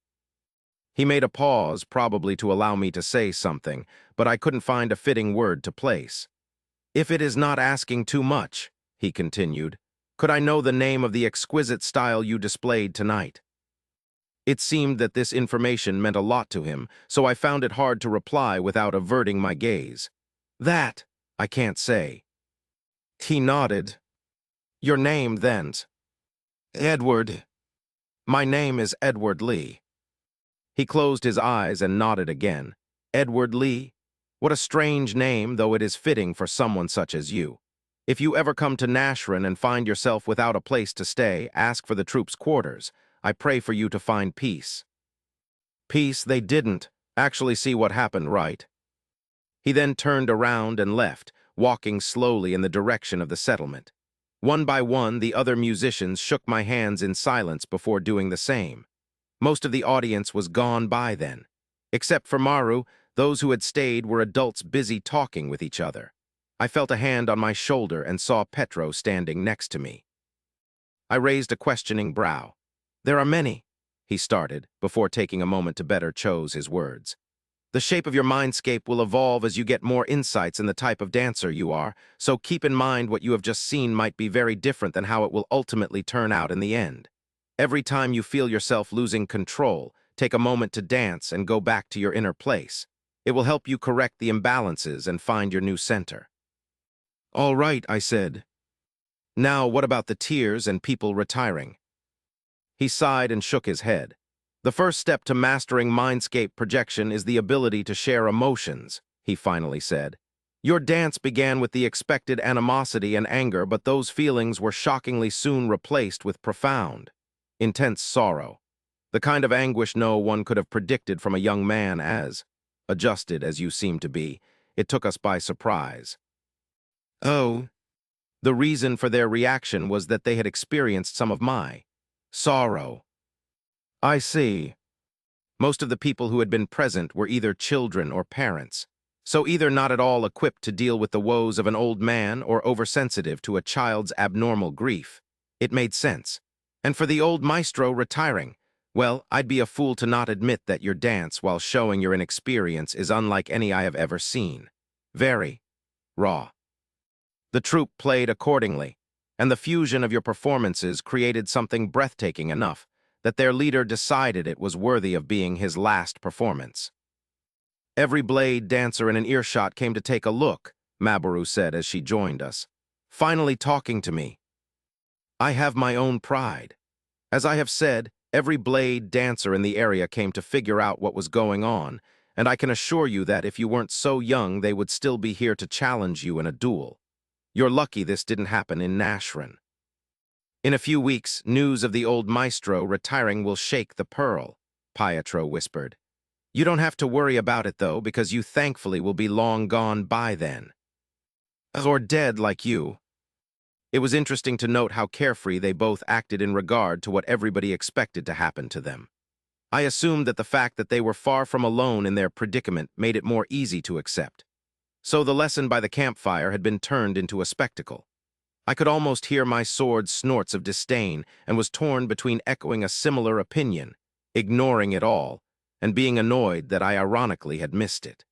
He made a pause, probably to allow me to say something, but I couldn't find a fitting word to place. "If it is not asking too much," he continued, "could I know the name of the exquisite style you displayed tonight?" It seemed that this information meant a lot to him, so I found it hard to reply without averting my gaze. "That I can't say." He nodded. "Your name, then?" "Edward. My name is Edward Lee." He closed his eyes and nodded again. "Edward Lee? What a strange name, though it is fitting for someone such as you. If you ever come to Nashran and find yourself without a place to stay, ask for the troops' quarters. I pray for you to find peace." Peace they didn't. Actually see what happened, right? He then turned around and left, walking slowly in the direction of the settlement. One by one, the other musicians shook my hands in silence before doing the same. Most of the audience was gone by then. Except for Maru, those who had stayed were adults busy talking with each other. I felt a hand on my shoulder and saw Petro standing next to me. I raised a questioning brow. "There are many," he started, before taking a moment to better choose his words. "The shape of your mindscape will evolve as you get more insights in the type of dancer you are, so keep in mind what you have just seen might be very different than how it will ultimately turn out in the end. Every time you feel yourself losing control, take a moment to dance and go back to your inner place. It will help you correct the imbalances and find your new center." "All right," I said. "Now, what about the tears and people retiring?" He sighed and shook his head. "The first step to mastering mindscape projection is the ability to share emotions," he finally said. "Your dance began with the expected animosity and anger, but those feelings were shockingly soon replaced with profound, intense sorrow. The kind of anguish no one could have predicted from a young man as, adjusted as you seem to be, it took us by surprise." "Oh." The reason for their reaction was that they had experienced some of my sorrow. "I see." Most of the people who had been present were either children or parents, so either not at all equipped to deal with the woes of an old man or oversensitive to a child's abnormal grief. It made sense. And for the old maestro retiring, well, I'd be a fool to not admit that your dance, while showing your inexperience, is unlike any I have ever seen. Very raw. The troupe played accordingly, and the fusion of your performances created something breathtaking enough that their leader decided it was worthy of being his last performance. Every blade dancer in an earshot came to take a look, Maboru said as she joined us, finally talking to me. I have my own pride. As I have said, every blade dancer in the area came to figure out what was going on, and I can assure you that if you weren't so young, they would still be here to challenge you in a duel. You're lucky this didn't happen in Nashrin. In a few weeks, news of the old maestro retiring will shake the pearl, Pietro whispered. You don't have to worry about it, though, because you thankfully will be long gone by then. Or dead like you. It was interesting to note how carefree they both acted in regard to what everybody expected to happen to them. I assumed that the fact that they were far from alone in their predicament made it more easy to accept. So the lesson by the campfire had been turned into a spectacle. I could almost hear my sword's snorts of disdain and was torn between echoing a similar opinion, ignoring it all, and being annoyed that I ironically had missed it.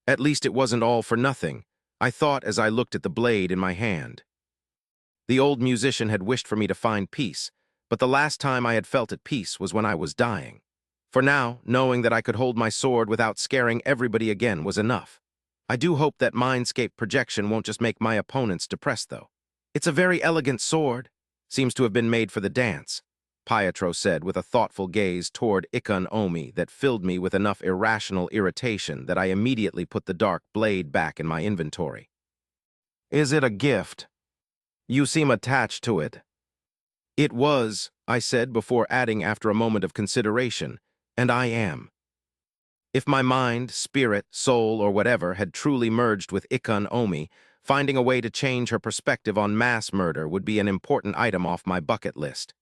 At least it wasn't all for nothing, I thought as I looked at the blade in my hand. The old musician had wished for me to find peace, but the last time I had felt at peace was when I was dying. For now, knowing that I could hold my sword without scaring everybody again was enough. I do hope that mindscape projection won't just make my opponents depressed, though. It's a very elegant sword. Seems to have been made for the dance, Pietro said with a thoughtful gaze toward Ikon Omi that filled me with enough irrational irritation that I immediately put the dark blade back in my inventory. Is it a gift? You seem attached to it. It was, I said before adding after a moment of consideration, and I am. If my mind, spirit, soul, or whatever had truly merged with Ikon Omi, finding a way to change her perspective on mass murder would be an important item off my bucket list.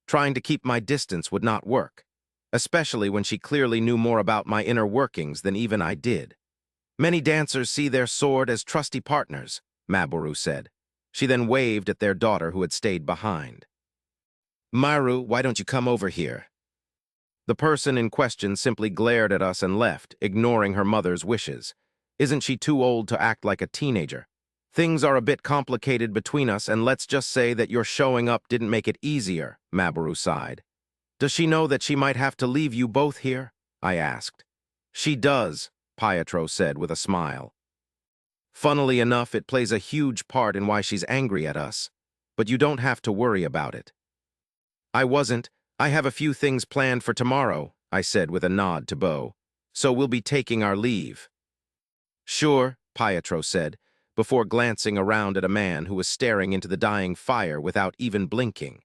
Trying to keep my distance would not work, especially when she clearly knew more about my inner workings than even I did. Many dancers see their sword as trusty partners, Maboru said. She then waved at their daughter who had stayed behind. Maru, why don't you come over here? The person in question simply glared at us and left, ignoring her mother's wishes. Isn't she too old to act like a teenager? Things are a bit complicated between us, and let's just say that your showing up didn't make it easier, Maboru sighed. Does she know that she might have to leave you both here? I asked. She does, Pietro said with a smile. Funnily enough, it plays a huge part in why she's angry at us, but you don't have to worry about it. I have a few things planned for tomorrow, I said with a nod to Bo, so we'll be taking our leave. Sure, Pietro said, before glancing around at a man who was staring into the dying fire without even blinking.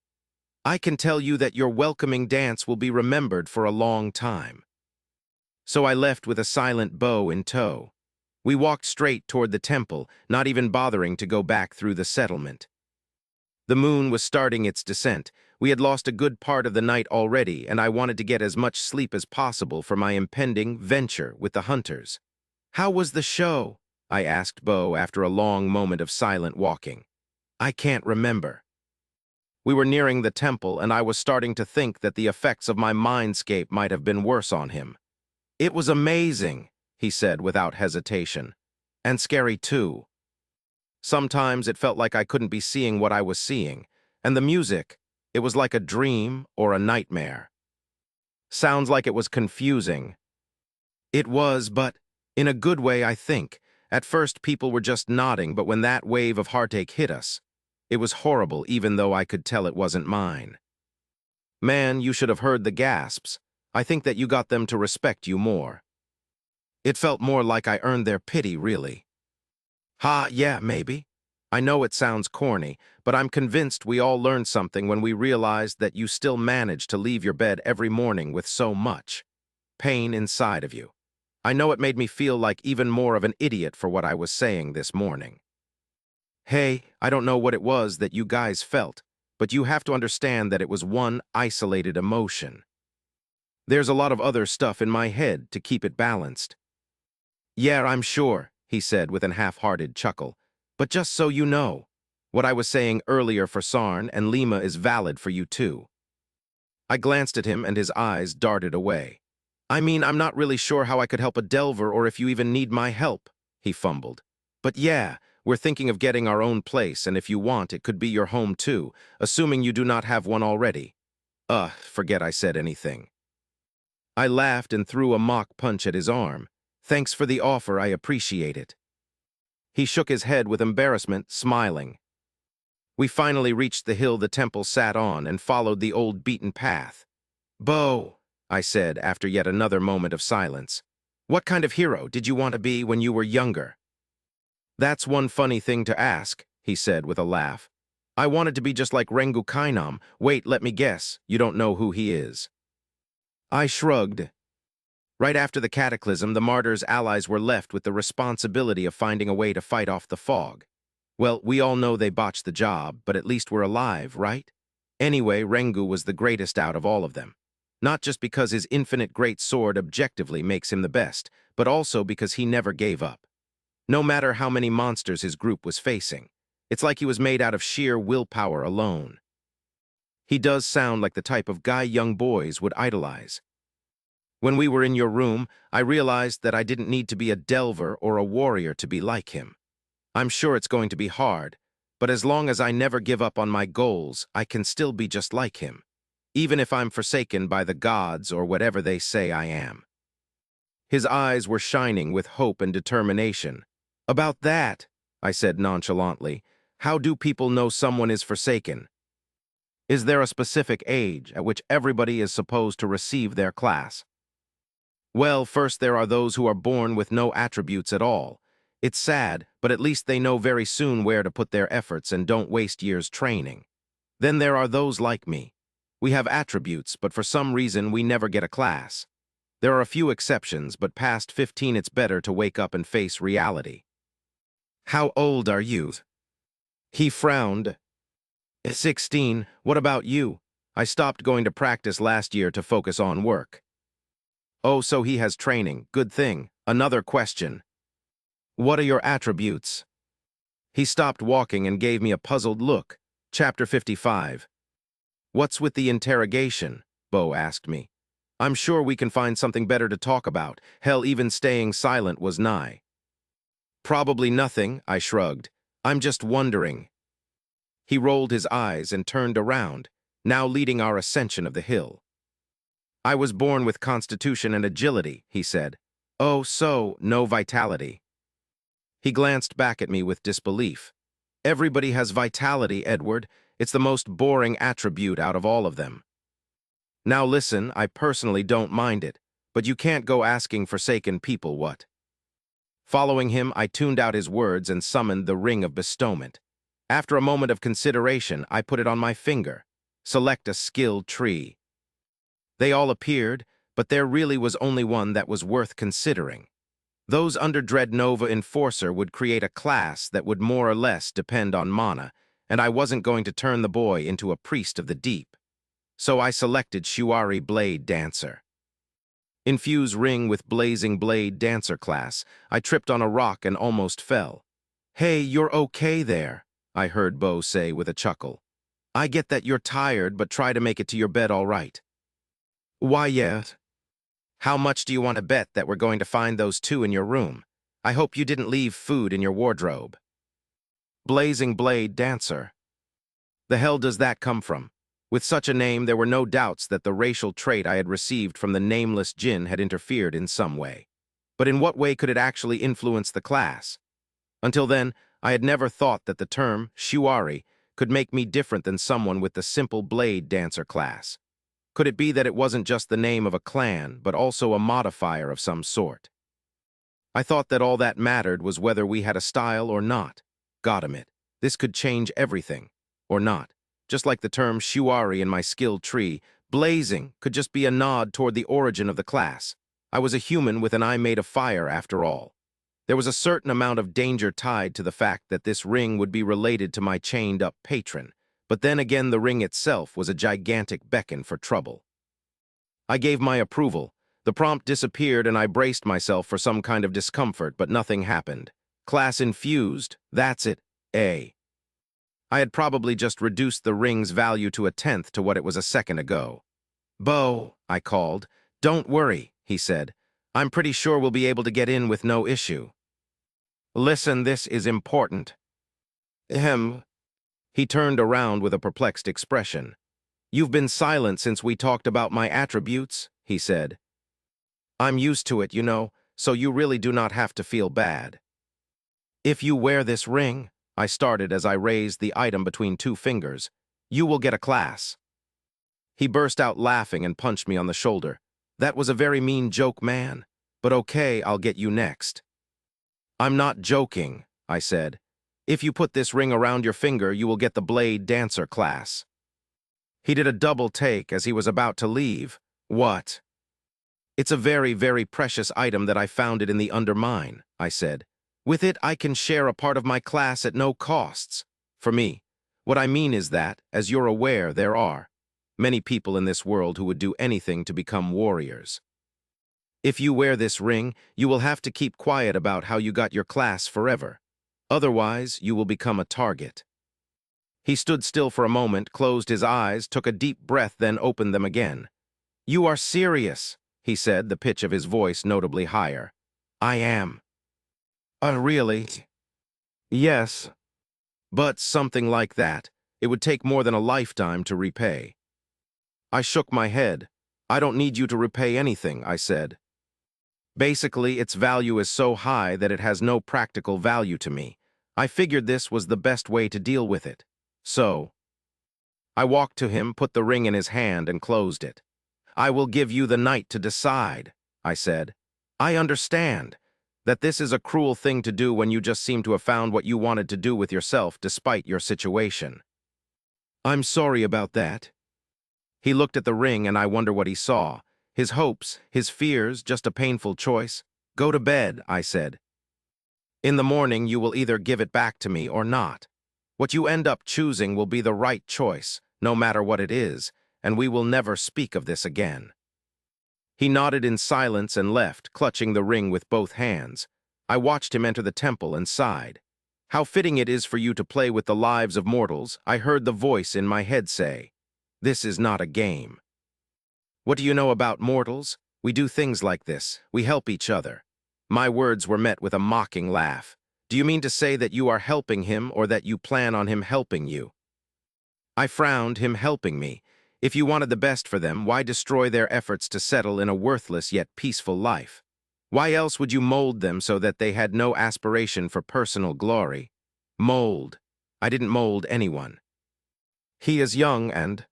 I can tell you that your welcoming dance will be remembered for a long time. So I left with a silent Bo in tow. We walked straight toward the temple, not even bothering to go back through the settlement. The moon was starting its descent. We had lost a good part of the night already, and I wanted to get as much sleep as possible for my impending venture with the hunters. How was the show? I asked Bo after a long moment of silent walking. I can't remember. We were nearing the temple, and I was starting to think that the effects of my mindscape might have been worse on him. It was amazing, he said without hesitation. And scary too. Sometimes it felt like I couldn't be seeing what I was seeing, and the music, it was like a dream or a nightmare. Sounds like it was confusing. It was, but in a good way, I think. At first, people were just nodding, but when that wave of heartache hit us, it was horrible, even though I could tell it wasn't mine. Man, you should have heard the gasps. I think that you got them to respect you more. It felt more like I earned their pity, really. Yeah, maybe. I know it sounds corny, but I'm convinced we all learned something when we realized that you still manage to leave your bed every morning with so much pain inside of you. I know it made me feel like even more of an idiot for what I was saying this morning. Hey, I don't know what it was that you guys felt, but you have to understand that it was one isolated emotion. There's a lot of other stuff in my head to keep it balanced. Yeah, I'm sure, he said with an half-hearted chuckle. But just so you know, what I was saying earlier for Sarn and Lima is valid for you too. I glanced at him and his eyes darted away. I mean, I'm not really sure how I could help a delver or if you even need my help, he fumbled. But yeah, We're thinking of getting our own place, and if you want, it could be your home too, assuming you do not have one already. Forget I said anything. I laughed and threw a mock punch at his arm. Thanks for the offer, I appreciate it. He shook his head with embarrassment, smiling. We finally reached the hill the temple sat on and followed the old beaten path. Bo, I said after yet another moment of silence. What kind of hero did you want to be when you were younger? That's one funny thing to ask, he said with a laugh. I wanted to be just like Rengu Kainam. Wait, let me guess. You don't know who he is. I shrugged. Right after the cataclysm, the martyrs' allies were left with the responsibility of finding a way to fight off the fog. Well, we all know they botched the job, but at least we're alive, right? Anyway, Rengu was the greatest out of all of them. Not just because his infinite great sword objectively makes him the best, but also because he never gave up. No matter how many monsters his group was facing, it's like he was made out of sheer willpower alone. He does sound like the type of guy young boys would idolize. When we were in your room, I realized that I didn't need to be a delver or a warrior to be like him. I'm sure it's going to be hard, but as long as I never give up on my goals, I can still be just like him, even if I'm forsaken by the gods or whatever they say I am. His eyes were shining with hope and determination. About that, I said nonchalantly, how do people know someone is forsaken? Is there a specific age at which everybody is supposed to receive their class? Well, first there are those who are born with no attributes at all. It's sad, but at least they know very soon where to put their efforts and don't waste years training. Then there are those like me. We have attributes, but for some reason we never get a class. There are a few exceptions, but past 15 it's better to wake up and face reality. How old are you? He frowned. 16. What about you? I stopped going to practice last year to focus on work. Oh, so he has training. Good thing. Another question. What are your attributes? He stopped walking and gave me a puzzled look. Chapter 55. What's with the interrogation? Bo asked me. I'm sure we can find something better to talk about. Hell, even staying silent was nigh. Probably nothing, I shrugged. I'm just wondering. He rolled his eyes and turned around, now leading our ascension of the hill. I was born with constitution and agility, he said. Oh, so, no vitality. He glanced back at me with disbelief. Everybody has vitality, Edward. It's the most boring attribute out of all of them. Now listen, I personally don't mind it, but you can't go asking forsaken people what. Following him, I tuned out his words and summoned the Ring of Bestowment. After a moment of consideration, I put it on my finger. Select a skilled tree. They all appeared, but there really was only one that was worth considering. Those under Dread Nova Enforcer would create a class that would more or less depend on mana, and I wasn't going to turn the boy into a priest of the deep. So I selected Shuari Blade Dancer. Infuse Ring with Blazing Blade Dancer class. I tripped on a rock and almost fell. Hey, you're okay there, I heard Bo say with a chuckle. I get that you're tired, but try to make it to your bed all right. Why, yes. How much do you want to bet that we're going to find those two in your room? I hope you didn't leave food in your wardrobe. Blazing Blade Dancer. The hell does that come from? With such a name, there were no doubts that the racial trait I had received from the nameless djinn had interfered in some way. But in what way could it actually influence the class? Until then, I had never thought that the term, Shuari, could make me different than someone with the simple Blade Dancer class. Could it be that it wasn't just the name of a clan, but also a modifier of some sort? I thought that all that mattered was whether we had a style or not. Goddammit, this could change everything. Or not. Just like the term Shuari in my skill tree, blazing could just be a nod toward the origin of the class. I was a human with an eye made of fire, after all. There was a certain amount of danger tied to the fact that this ring would be related to my chained-up patron, but then again the ring itself was a gigantic beacon for trouble. I gave my approval. The prompt disappeared and I braced myself for some kind of discomfort, but nothing happened. Class infused, that's it, A. I had probably just reduced the ring's value to 1/10 to what it was a second ago. Bo, I called. Don't worry, he said. I'm pretty sure we'll be able to get in with no issue. Listen, this is important. Ahem. He turned around with a perplexed expression. You've been silent since we talked about my attributes, he said. I'm used to it, so you really do not have to feel bad. If you wear this ring, I started as I raised the item between two fingers, you will get a class. He burst out laughing and punched me on the shoulder. That was a very mean joke, man. But okay, I'll get you next. I'm not joking, I said. If you put this ring around your finger, you will get the blade dancer class. He did a double take as he was about to leave. What? It's a very, very precious item that I found it in the undermine, I said. With it, I can share a part of my class at no costs. For me, what I mean is that, as you're aware, there are many people in this world who would do anything to become warriors. If you wear this ring, you will have to keep quiet about how you got your class forever. Otherwise, you will become a target. He stood still for a moment, closed his eyes, took a deep breath, then opened them again. You are serious, he said, the pitch of his voice notably higher. I am. Really? Yes. But something like that, it would take more than a lifetime to repay. I shook my head. I don't need you to repay anything, I said. Basically, its value is so high that it has no practical value to me. I figured this was the best way to deal with it. So, I walked to him, put the ring in his hand, and closed it. I will give you the night to decide, I said. I understand that this is a cruel thing to do when you just seem to have found what you wanted to do with yourself despite your situation. I'm sorry about that. He looked at the ring and I wonder what he saw. His hopes, his fears, just a painful choice. Go to bed, I said. In the morning you will either give it back to me or not. What you end up choosing will be the right choice, no matter what it is, and we will never speak of this again. He nodded in silence and left, clutching the ring with both hands. I watched him enter the temple and sighed. How fitting it is for you to play with the lives of mortals, I heard the voice in my head say. This is not a game. What do you know about mortals? We do things like this. We help each other. My words were met with a mocking laugh. Do you mean to say that you are helping him or that you plan on him helping you? I frowned, him helping me. If you wanted the best for them, why destroy their efforts to settle in a worthless yet peaceful life? Why else would you mold them so that they had no aspiration for personal glory? Mold. I didn't mold anyone. He is young and...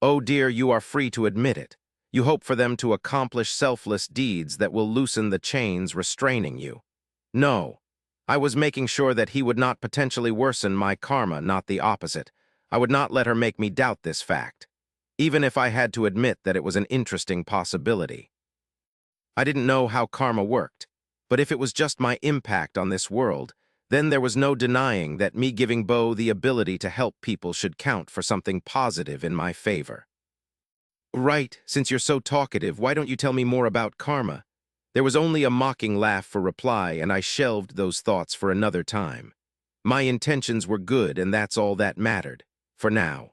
Oh dear, you are free to admit it. You hope for them to accomplish selfless deeds that will loosen the chains restraining you. No. I was making sure that he would not potentially worsen my karma, not the opposite. I would not let her make me doubt this fact, even if I had to admit that it was an interesting possibility. I didn't know how karma worked, but if it was just my impact on this world, then there was no denying that me giving Bo the ability to help people should count for something positive in my favor. Right, since you're so talkative, why don't you tell me more about karma? There was only a mocking laugh for reply, and I shelved those thoughts for another time. My intentions were good, and that's all that mattered, for now.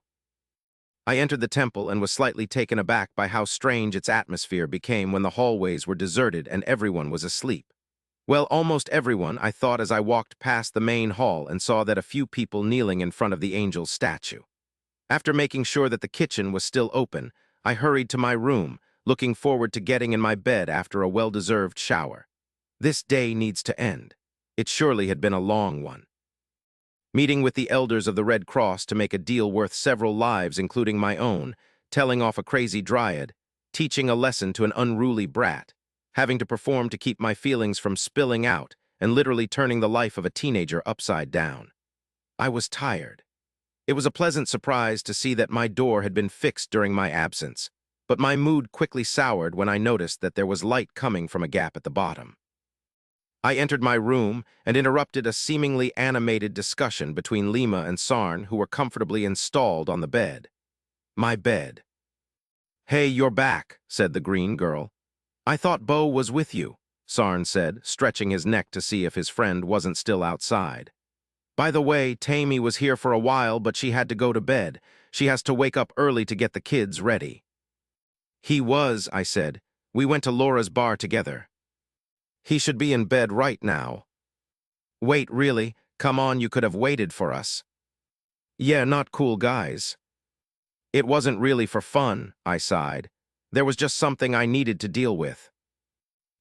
I entered the temple and was slightly taken aback by how strange its atmosphere became when the hallways were deserted and everyone was asleep. Well, almost everyone, I thought as I walked past the main hall and saw that a few people kneeling in front of the angel's statue. After making sure that the kitchen was still open, I hurried to my room, looking forward to getting in my bed after a well-deserved shower. This day needs to end. It surely had been a long one. Meeting with the elders of the Red Cross to make a deal worth several lives, including my own, telling off a crazy dryad, teaching a lesson to an unruly brat, having to perform to keep my feelings from spilling out, and literally turning the life of a teenager upside down. I was tired. It was a pleasant surprise to see that my door had been fixed during my absence, but my mood quickly soured when I noticed that there was light coming from a gap at the bottom. I entered my room and interrupted a seemingly animated discussion between Lima and Sarn, who were comfortably installed on the bed. My bed. Hey, you're back, said the green girl. I thought Bo was with you, Sarn said, stretching his neck to see if his friend wasn't still outside. By the way, Tammy was here for a while, but she had to go to bed. She has to wake up early to get the kids ready. He was, I said. We went to Laura's bar together. He should be in bed right now. Wait, really? Come on, you could have waited for us. Yeah, not cool guys. It wasn't really for fun, I sighed. There was just something I needed to deal with.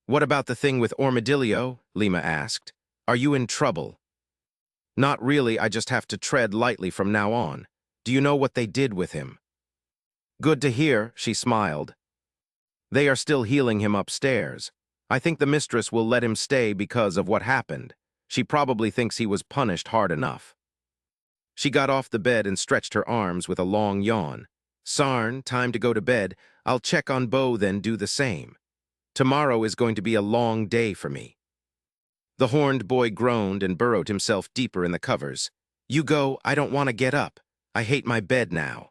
What about the thing with Armadillo? Lima asked. Are you in trouble? Not really, I just have to tread lightly from now on. Do you know what they did with him? Good to hear, she smiled. They are still healing him upstairs. I think the mistress will let him stay because of what happened. She probably thinks he was punished hard enough. She got off the bed and stretched her arms with a long yawn. Sarn, time to go to bed. I'll check on Bo, then do the same. Tomorrow is going to be a long day for me. The horned boy groaned and burrowed himself deeper in the covers. You go, I don't want to get up. I hate my bed now.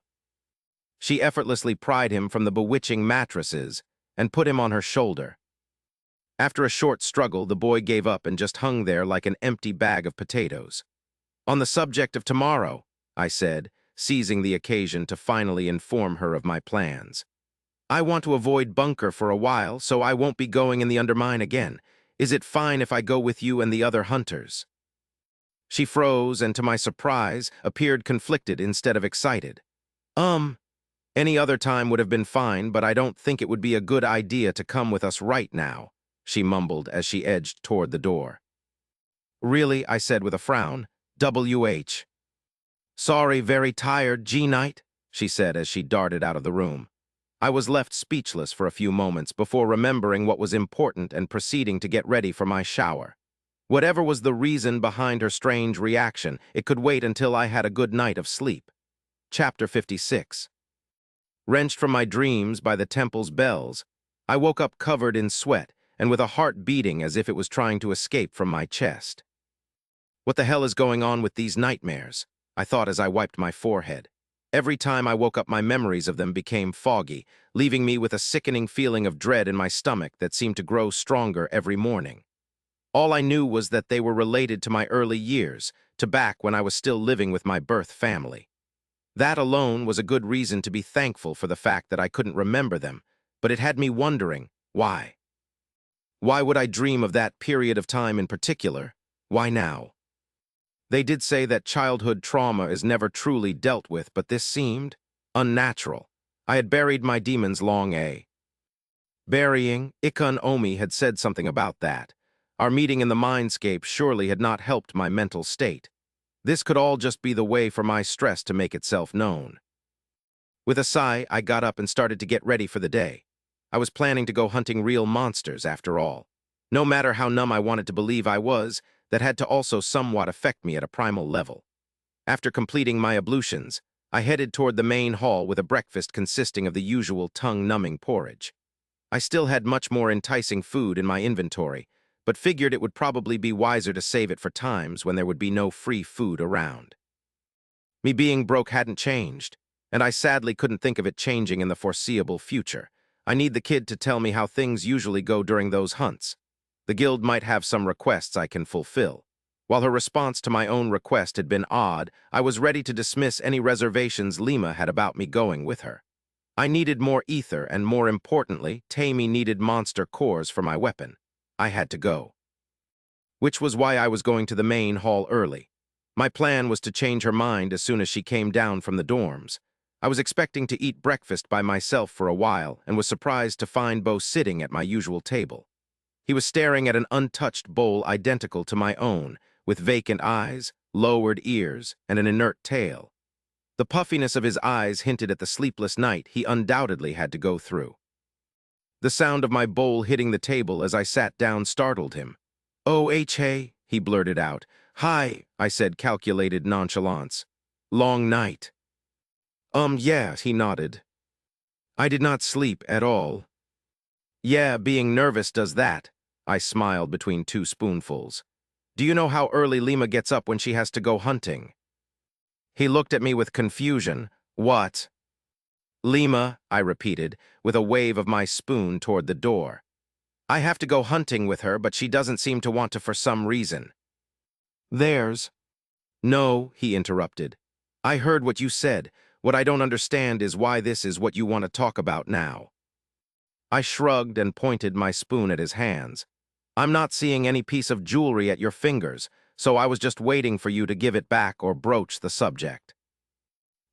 She effortlessly pried him from the bewitching mattresses and put him on her shoulder. After a short struggle, the boy gave up and just hung there like an empty bag of potatoes. On the subject of tomorrow, I said, seizing the occasion to finally inform her of my plans. I want to avoid Bunker for a while, so I won't be going in the undermine again. Is it fine if I go with you and the other hunters? She froze and, to my surprise, appeared conflicted instead of excited. Any other time would have been fine, but I don't think it would be a good idea to come with us right now, she mumbled as she edged toward the door. Really, I said with a frown. W.H. Sorry, very tired, G-Night, she said as she darted out of the room. I was left speechless for a few moments before remembering what was important and proceeding to get ready for my shower. Whatever was the reason behind her strange reaction, it could wait until I had a good night of sleep. Chapter 56. Wrenched from my dreams by the temple's bells, I woke up covered in sweat and with a heart beating as if it was trying to escape from my chest. What the hell is going on with these nightmares? I thought as I wiped my forehead. Every time I woke up, my memories of them became foggy, leaving me with a sickening feeling of dread in my stomach that seemed to grow stronger every morning. All I knew was that they were related to my early years, to back when I was still living with my birth family. That alone was a good reason to be thankful for the fact that I couldn't remember them, but it had me wondering, why? Why would I dream of that period of time in particular? Why now? They did say that childhood trauma is never truly dealt with, but this seemed unnatural. I had buried my demons long burying. Ikun Omi had said something about that. Our meeting in the mindscape surely had not helped my mental state. This could all just be the way for my stress to make itself known. With a sigh, I got up and started to get ready for the day. I was planning to go hunting real monsters, after all. No matter how numb I wanted to believe I was, that had to also somewhat affect me at a primal level. After completing my ablutions, I headed toward the main hall with a breakfast consisting of the usual tongue-numbing porridge. I still had much more enticing food in my inventory, but figured it would probably be wiser to save it for times when there would be no free food around. Me being broke hadn't changed, and I sadly couldn't think of it changing in the foreseeable future. I need the kid to tell me how things usually go during those hunts. The guild might have some requests I can fulfill. While her response to my own request had been odd, I was ready to dismiss any reservations Lima had about me going with her. I needed more ether, and more importantly, Tammy needed monster cores for my weapon. I had to go. Which was why I was going to the main hall early. My plan was to change her mind as soon as she came down from the dorms. I was expecting to eat breakfast by myself for a while and was surprised to find Bo sitting at my usual table. He was staring at an untouched bowl identical to my own, with vacant eyes, lowered ears, and an inert tail. The puffiness of his eyes hinted at the sleepless night he undoubtedly had to go through. The sound of my bowl hitting the table as I sat down startled him. "Oh, hey," he blurted out. "Hi," I said, calculated nonchalance. "Long night." Yeah," he nodded. I did not sleep at all. "Yeah, being nervous does that," I smiled between two spoonfuls. "Do you know how early Lima gets up when she has to go hunting?" He looked at me with confusion. "What?" "Lima," I repeated, with a wave of my spoon toward the door. "I have to go hunting with her, but she doesn't seem to want to for some reason." "There's—" "No," he interrupted. "I heard what you said. What I don't understand is why this is what you want to talk about now." I shrugged and pointed my spoon at his hands. "I'm not seeing any piece of jewelry at your fingers, so I was just waiting for you to give it back or broach the subject.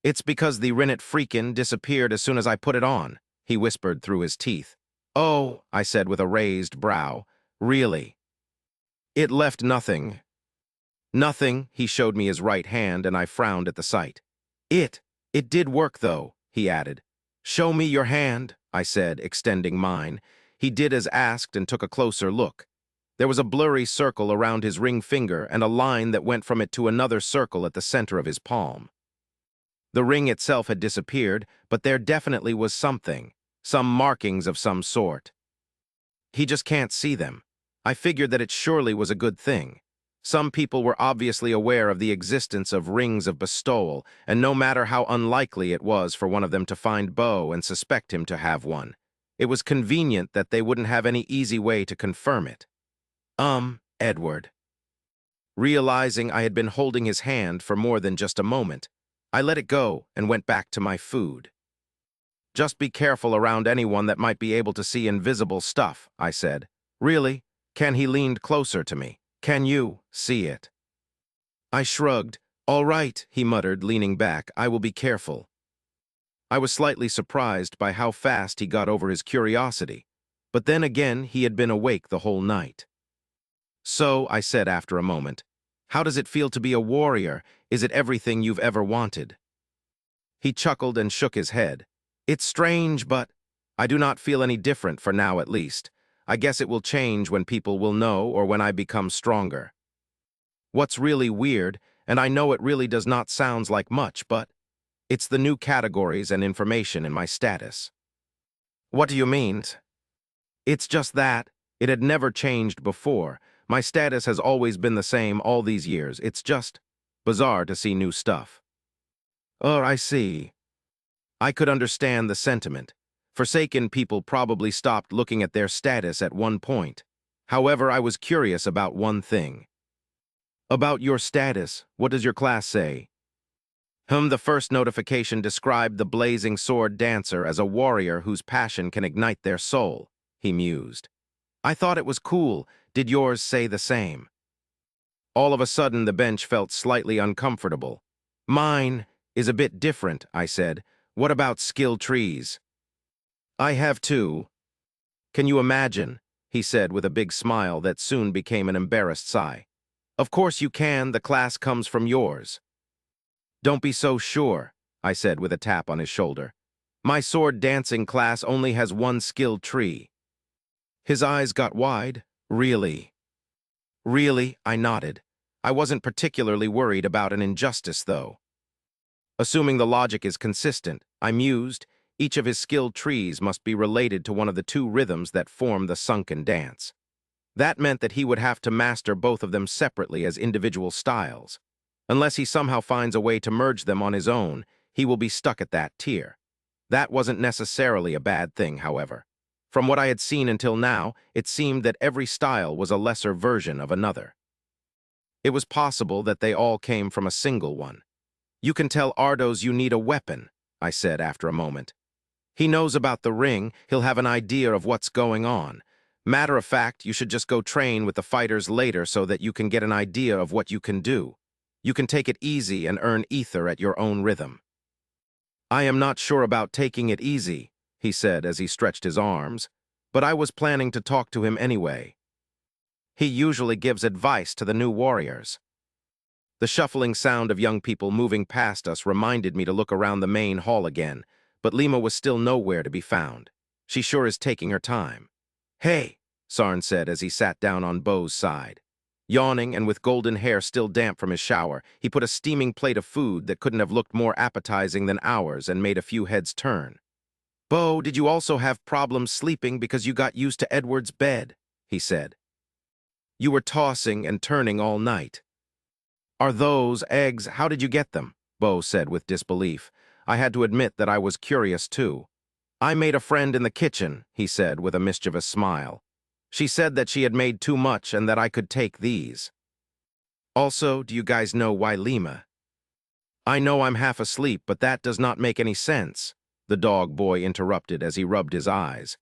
It's because the Rinnet freakin' disappeared as soon as I put it on, he whispered through his teeth. Oh, I said with a raised brow. Really? It left nothing. Nothing, he showed me his right hand, and I frowned at the sight. It did work, though, he added. Show me your hand, I said, extending mine. He did as asked and took a closer look. There was a blurry circle around his ring finger and a line that went from it to another circle at the center of his palm. The ring itself had disappeared, but there definitely was something, some markings of some sort. He just can't see them. I figured that it surely was a good thing. Some people were obviously aware of the existence of rings of bestowal, and no matter how unlikely it was for one of them to find Bo and suspect him to have one, it was convenient that they wouldn't have any easy way to confirm it. Edward. Realizing I had been holding his hand for more than just a moment, I let it go and went back to my food. Just be careful around anyone that might be able to see invisible stuff, I said. Really? Ken, he leaned closer to me. Can you see it? I shrugged. All right, he muttered, leaning back. I will be careful. I was slightly surprised by how fast he got over his curiosity, but then again he had been awake the whole night. So, I said after a moment, how does it feel to be a warrior? Is it everything you've ever wanted? He chuckled and shook his head. It's strange, but I do not feel any different for now at least. I guess it will change when people will know or when I become stronger. What's really weird, and I know it really does not sound like much, but it's the new categories and information in my status. What do you mean? It's just that. It had never changed before. My status has always been the same all these years. It's just bizarre to see new stuff. Oh, I see. I could understand the sentiment. Forsaken people probably stopped looking at their status at one point. However, I was curious about one thing. About your status, what does your class say? The first notification described the blazing sword dancer as a warrior whose passion can ignite their soul, he mused. I thought it was cool. Did yours say the same? All of a sudden, the bench felt slightly uncomfortable. Mine is a bit different, I said. What about skill trees? I have two. Can you imagine? He said with a big smile that soon became an embarrassed sigh. Of course you can, the class comes from yours. Don't be so sure, I said with a tap on his shoulder. My sword dancing class only has one skill tree. His eyes got wide. Really? Really, I nodded. I wasn't particularly worried about an injustice, though. Assuming the logic is consistent, I mused, each of his skilled trees must be related to one of the two rhythms that form the sunken dance. That meant that he would have to master both of them separately as individual styles. Unless he somehow finds a way to merge them on his own, he will be stuck at that tier. That wasn't necessarily a bad thing, however. From what I had seen until now, it seemed that every style was a lesser version of another. It was possible that they all came from a single one. You can tell Ardos you need a weapon, I said after a moment. He knows about the ring, he'll have an idea of what's going on. Matter of fact, you should just go train with the fighters later so that you can get an idea of what you can do. You can take it easy and earn ether at your own rhythm. I am not sure about taking it easy, he said as he stretched his arms, but I was planning to talk to him anyway. He usually gives advice to the new warriors. The shuffling sound of young people moving past us reminded me to look around the main hall again, but Lima was still nowhere to be found. She sure is taking her time. Hey, Sarn said as he sat down on Bo's side. Yawning and with golden hair still damp from his shower, he put a steaming plate of food that couldn't have looked more appetizing than ours and made a few heads turn. Bo, did you also have problems sleeping because you got used to Edward's bed? He said. You were tossing and turning all night. Are those eggs? How did you get them? Bo said with disbelief. I had to admit that I was curious too. I made a friend in the kitchen, he said with a mischievous smile. She said that she had made too much and that I could take these. Also, do you guys know why Lima? I know I'm half asleep, but that does not make any sense, the dog boy interrupted as he rubbed his eyes.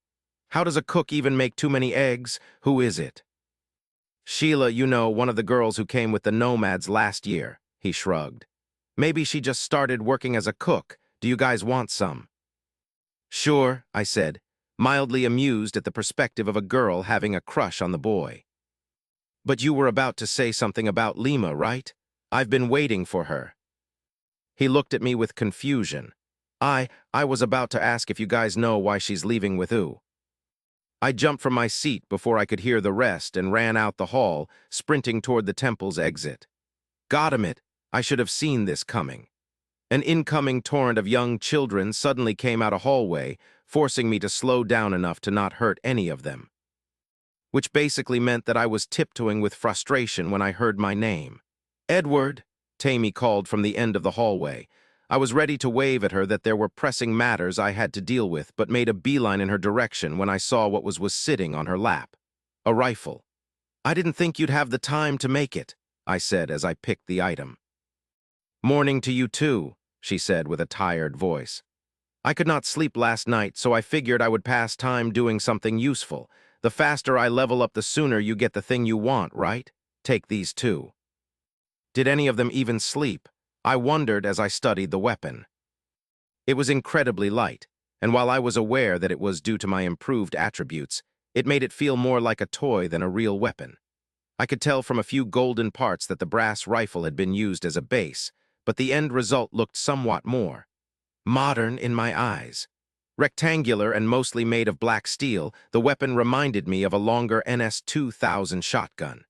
How does a cook even make too many eggs? Who is it? Sheila, you know, one of the girls who came with the nomads last year, he shrugged. Maybe she just started working as a cook. Do you guys want some? Sure, I said, mildly amused at the perspective of a girl having a crush on the boy. But you were about to say something about Lima, right? I've been waiting for her. He looked at me with confusion. I was about to ask if you guys know why she's leaving with U. I jumped from my seat before I could hear the rest and ran out the hall, sprinting toward the temple's exit. Goddammit, I should have seen this coming. An incoming torrent of young children suddenly came out a hallway, forcing me to slow down enough to not hurt any of them. Which basically meant that I was tiptoeing with frustration when I heard my name. Edward, Tammy called from the end of the hallway. I was ready to wave at her that there were pressing matters I had to deal with, but made a beeline in her direction when I saw what was sitting on her lap. A rifle. I didn't think you'd have the time to make it, I said as I picked the item. Morning to you too, she said with a tired voice. I could not sleep last night, so I figured I would pass time doing something useful. The faster I level up, the sooner you get the thing you want, right? Take these too. Did any of them even sleep? I wondered as I studied the weapon. It was incredibly light, and while I was aware that it was due to my improved attributes, it made it feel more like a toy than a real weapon. I could tell from a few golden parts that the brass rifle had been used as a base, but the end result looked somewhat more modern in my eyes. Rectangular and mostly made of black steel, the weapon reminded me of a longer NS-2000 shotgun.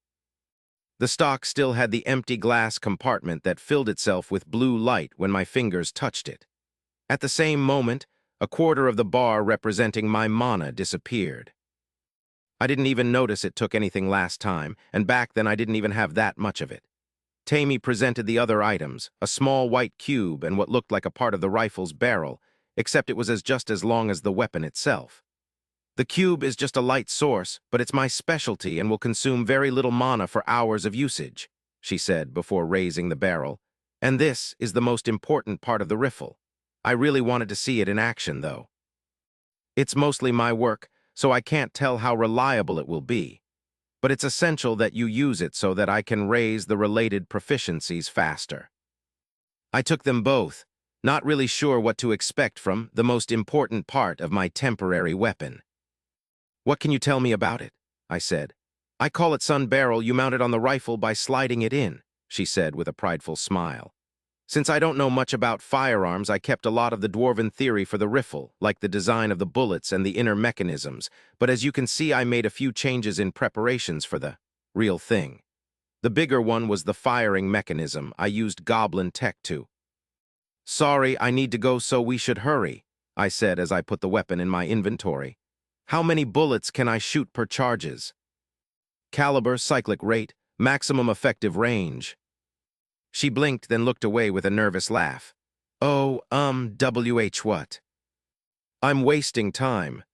The stock still had the empty glass compartment that filled itself with blue light when my fingers touched it. At the same moment, a quarter of the bar representing my mana disappeared. I didn't even notice it took anything last time, and back then I didn't even have that much of it. Tammy presented the other items, a small white cube and what looked like a part of the rifle's barrel, except it was just as long as the weapon itself. The cube is just a light source, but it's my specialty and will consume very little mana for hours of usage, she said before raising the barrel. And this is the most important part of the rifle. I really wanted to see it in action, though. It's mostly my work, so I can't tell how reliable it will be. But it's essential that you use it so that I can raise the related proficiencies faster. I took them both, not really sure what to expect from the most important part of my temporary weapon. What can you tell me about it? I said. I call it sun barrel. You mount it on the rifle by sliding it in, she said with a prideful smile. Since I don't know much about firearms, I kept a lot of the dwarven theory for the rifle, like the design of the bullets and the inner mechanisms, but as you can see, I made a few changes in preparations for the real thing. The bigger one was the firing mechanism. I used goblin tech to. Sorry, I need to go, so we should hurry, I said as I put the weapon in my inventory. How many bullets can I shoot per charges? Caliber, cyclic rate, maximum effective range. She blinked, then looked away with a nervous laugh. Oh, what? I'm wasting time.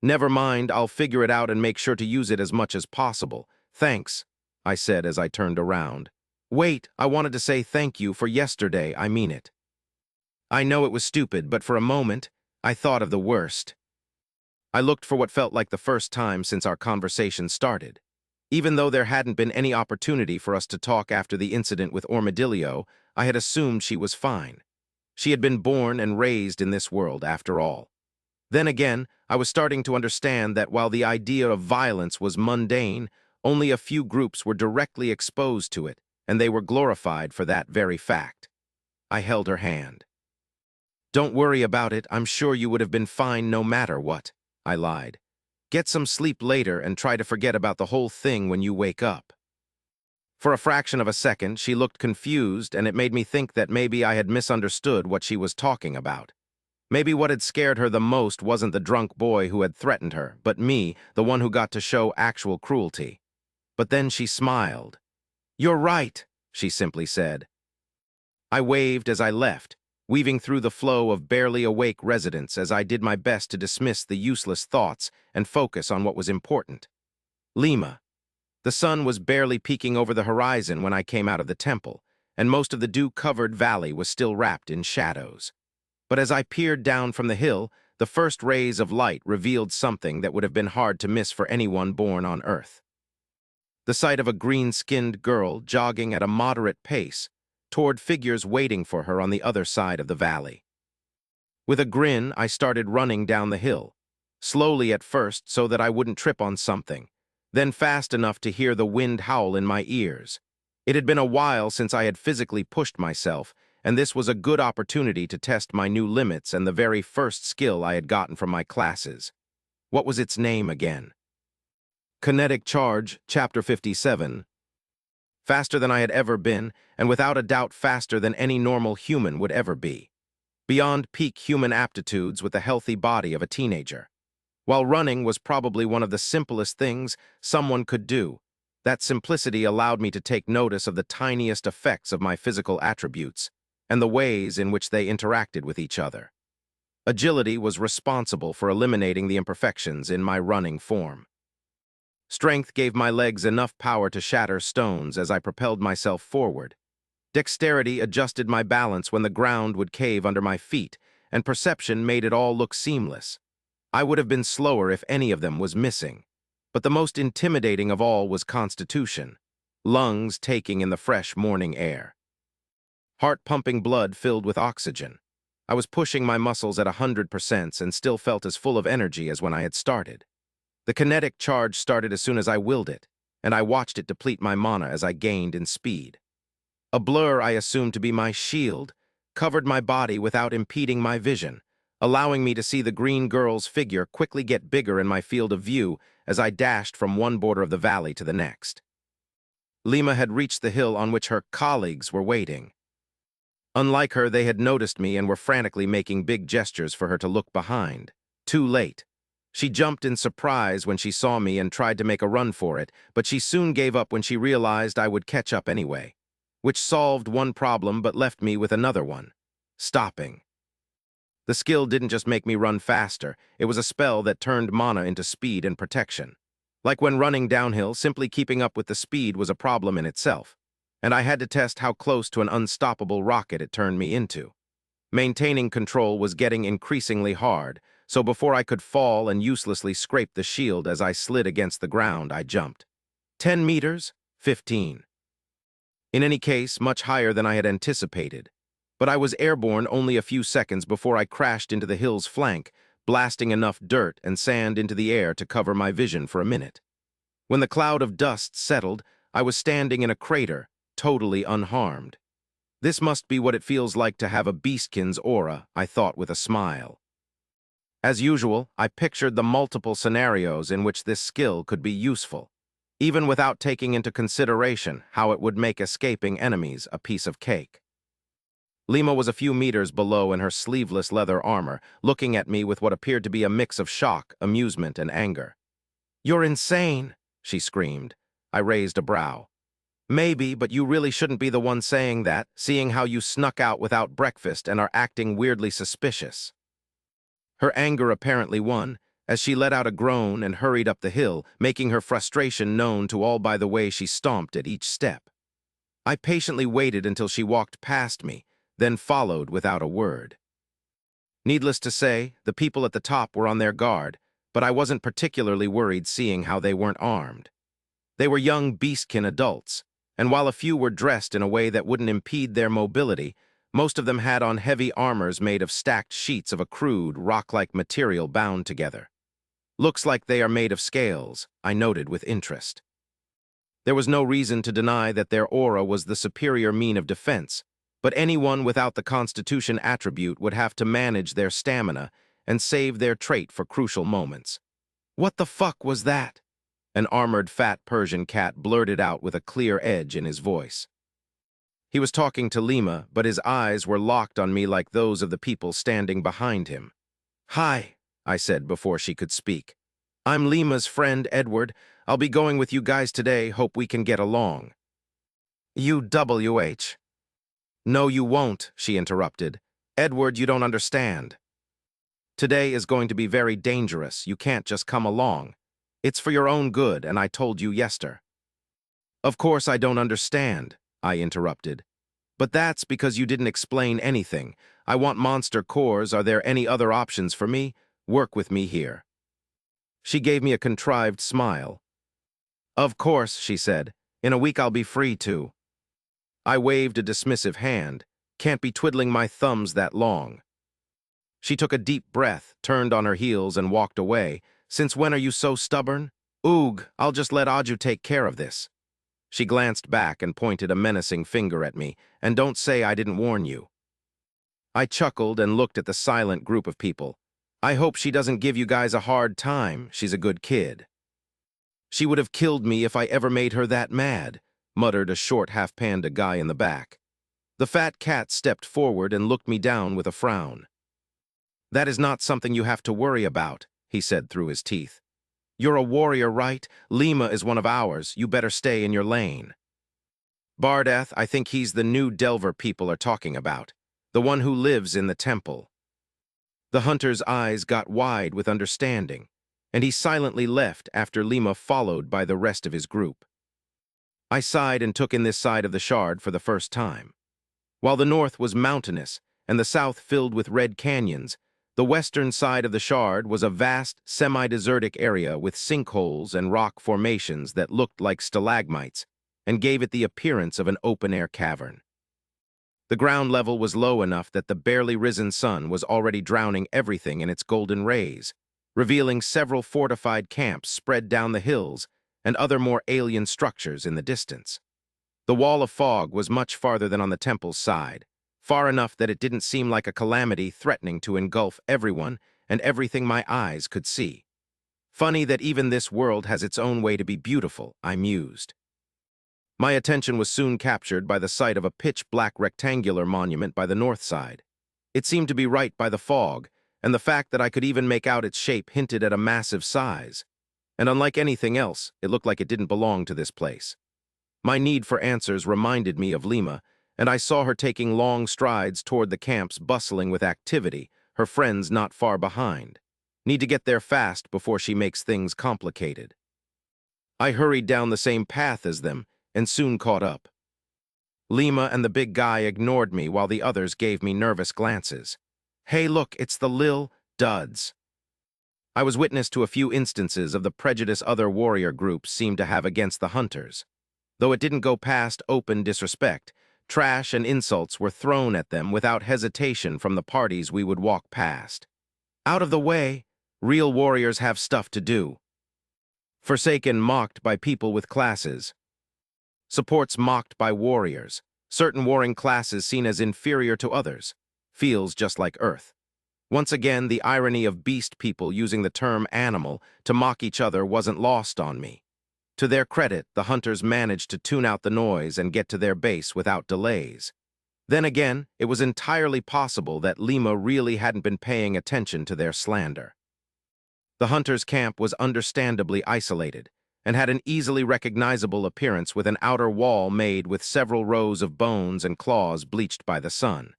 Never mind, I'll figure it out and make sure to use it as much as possible. Thanks, I said as I turned around. Wait, I wanted to say thank you for yesterday, I mean it. I know it was stupid, but for a moment, I thought of the worst. I looked for what felt like the first time since our conversation started. Even though there hadn't been any opportunity for us to talk after the incident with Armadillo, I had assumed she was fine. She had been born and raised in this world, after all. Then again, I was starting to understand that while the idea of violence was mundane, only a few groups were directly exposed to it, and they were glorified for that very fact. I held her hand. Don't worry about it, I'm sure you would have been fine no matter what, I lied. Get some sleep later and try to forget about the whole thing when you wake up. For a fraction of a second, she looked confused, and it made me think that maybe I had misunderstood what she was talking about. Maybe what had scared her the most wasn't the drunk boy who had threatened her, but me, the one who got to show actual cruelty. But then she smiled. You're right, she simply said. I waved as I left, weaving through the flow of barely awake residents as I did my best to dismiss the useless thoughts and focus on what was important. Lima. The sun was barely peeking over the horizon when I came out of the temple, and most of the dew-covered valley was still wrapped in shadows. But as I peered down from the hill, the first rays of light revealed something that would have been hard to miss for anyone born on Earth. The sight of a green-skinned girl jogging at a moderate pace toward figures waiting for her on the other side of the valley. With a grin, I started running down the hill, slowly at first so that I wouldn't trip on something, then fast enough to hear the wind howl in my ears. It had been a while since I had physically pushed myself, and this was a good opportunity to test my new limits and the very first skill I had gotten from my classes. What was its name again? Kinetic Charge, Chapter 57. Faster than I had ever been, and without a doubt faster than any normal human would ever be. Beyond peak human aptitudes with the healthy body of a teenager. While running was probably one of the simplest things someone could do, that simplicity allowed me to take notice of the tiniest effects of my physical attributes and the ways in which they interacted with each other. Agility was responsible for eliminating the imperfections in my running form. Strength gave my legs enough power to shatter stones as I propelled myself forward. Dexterity adjusted my balance when the ground would cave under my feet, and perception made it all look seamless. I would have been slower if any of them was missing. But the most intimidating of all was constitution, lungs taking in the fresh morning air. Heart-pumping blood filled with oxygen. I was pushing my muscles at 100% and still felt as full of energy as when I had started. The kinetic charge started as soon as I willed it, and I watched it deplete my mana as I gained in speed. A blur I assumed to be my shield covered my body without impeding my vision, allowing me to see the green girl's figure quickly get bigger in my field of view as I dashed from one border of the valley to the next. Lima had reached the hill on which her colleagues were waiting. Unlike her, they had noticed me and were frantically making big gestures for her to look behind. Too late. She jumped in surprise when she saw me and tried to make a run for it, but she soon gave up when she realized I would catch up anyway, which solved one problem but left me with another one: stopping. The skill didn't just make me run faster, it was a spell that turned mana into speed and protection. Like when running downhill, simply keeping up with the speed was a problem in itself, and I had to test how close to an unstoppable rocket it turned me into. Maintaining control was getting increasingly hard, so before I could fall and uselessly scrape the shield as I slid against the ground, I jumped. 10 meters? 15. In any case, much higher than I had anticipated. But I was airborne only a few seconds before I crashed into the hill's flank, blasting enough dirt and sand into the air to cover my vision for a minute. When the cloud of dust settled, I was standing in a crater, totally unharmed. This must be what it feels like to have a beastkin's aura, I thought with a smile. As usual, I pictured the multiple scenarios in which this skill could be useful, even without taking into consideration how it would make escaping enemies a piece of cake. Lima was a few meters below in her sleeveless leather armor, looking at me with what appeared to be a mix of shock, amusement, and anger. "You're insane," she screamed. I raised a brow. "Maybe, but you really shouldn't be the one saying that, seeing how you snuck out without breakfast and are acting weirdly suspicious." Her anger apparently won, as she let out a groan and hurried up the hill, making her frustration known to all by the way she stomped at each step. I patiently waited until she walked past me, then followed without a word. Needless to say, the people at the top were on their guard, but I wasn't particularly worried seeing how they weren't armed. They were young beastkin adults, and while a few were dressed in a way that wouldn't impede their mobility, most of them had on heavy armors made of stacked sheets of a crude, rock-like material bound together. "Looks like they are made of scales," I noted with interest. There was no reason to deny that their aura was the superior mean of defense, but anyone without the Constitution attribute would have to manage their stamina and save their trait for crucial moments. "What the fuck was that?" An armored fat Persian cat blurted out with a clear edge in his voice. He was talking to Lima, but his eyes were locked on me like those of the people standing behind him. "Hi," I said before she could speak. "I'm Lima's friend, Edward. I'll be going with you guys today, hope we can get along." "UWH. "No, you won't," she interrupted. "Edward, you don't understand. Today is going to be very dangerous. You can't just come along. It's for your own good, and I told you yester." "Of course I don't understand," I interrupted. "But that's because you didn't explain anything. I want monster cores. Are there any other options for me? Work with me here." She gave me a contrived smile. Of course, she said. In a week I'll be free too. I waved a dismissive hand. Can't be twiddling my thumbs that long. She took a deep breath, turned on her heels, and walked away. Since when are you so stubborn? Oog, I'll just let Aju take care of this. She glanced back and pointed a menacing finger at me. And don't say I didn't warn you. I chuckled and looked at the silent group of people. I hope she doesn't give you guys a hard time. She's a good kid. She would have killed me if I ever made her that mad, muttered a short half-panda guy in the back. The fat cat stepped forward and looked me down with a frown. That is not something you have to worry about, he said through his teeth. You're a warrior, right? Lima is one of ours. You better stay in your lane. Bardath, I think he's the new Delver people are talking about, the one who lives in the temple. The hunter's eyes got wide with understanding, and he silently left after Lima followed by the rest of his group. I sighed and took in this side of the shard for the first time. While the north was mountainous and the south filled with red canyons, the western side of the shard was a vast, semi-desertic area with sinkholes and rock formations that looked like stalagmites and gave it the appearance of an open-air cavern. The ground level was low enough that the barely risen sun was already drowning everything in its golden rays, revealing several fortified camps spread down the hills and other more alien structures in the distance. The wall of fog was much farther than on the temple's side, far enough that it didn't seem like a calamity threatening to engulf everyone and everything my eyes could see. Funny that even this world has its own way to be beautiful, I mused. My attention was soon captured by the sight of a pitch-black rectangular monument by the north side. It seemed to be right by the fog, and the fact that I could even make out its shape hinted at a massive size. And unlike anything else, it looked like it didn't belong to this place. My need for answers reminded me of Lima, and I saw her taking long strides toward the camps bustling with activity, her friends not far behind. Need to get there fast before she makes things complicated. I hurried down the same path as them, and soon caught up. Lima and the big guy ignored me while the others gave me nervous glances. Hey look, it's the Lil Duds. I was witness to a few instances of the prejudice other warrior groups seemed to have against the hunters. Though it didn't go past open disrespect, trash and insults were thrown at them without hesitation from the parties we would walk past. Out of the way, real warriors have stuff to do. Forsaken mocked by people with classes. Supports mocked by warriors, certain warring classes seen as inferior to others. Feels just like Earth. Once again, the irony of beast people using the term animal to mock each other wasn't lost on me. To their credit, the hunters managed to tune out the noise and get to their base without delays. Then again, it was entirely possible that Lima really hadn't been paying attention to their slander. The hunters' camp was understandably isolated and had an easily recognizable appearance with an outer wall made with several rows of bones and claws bleached by the sun.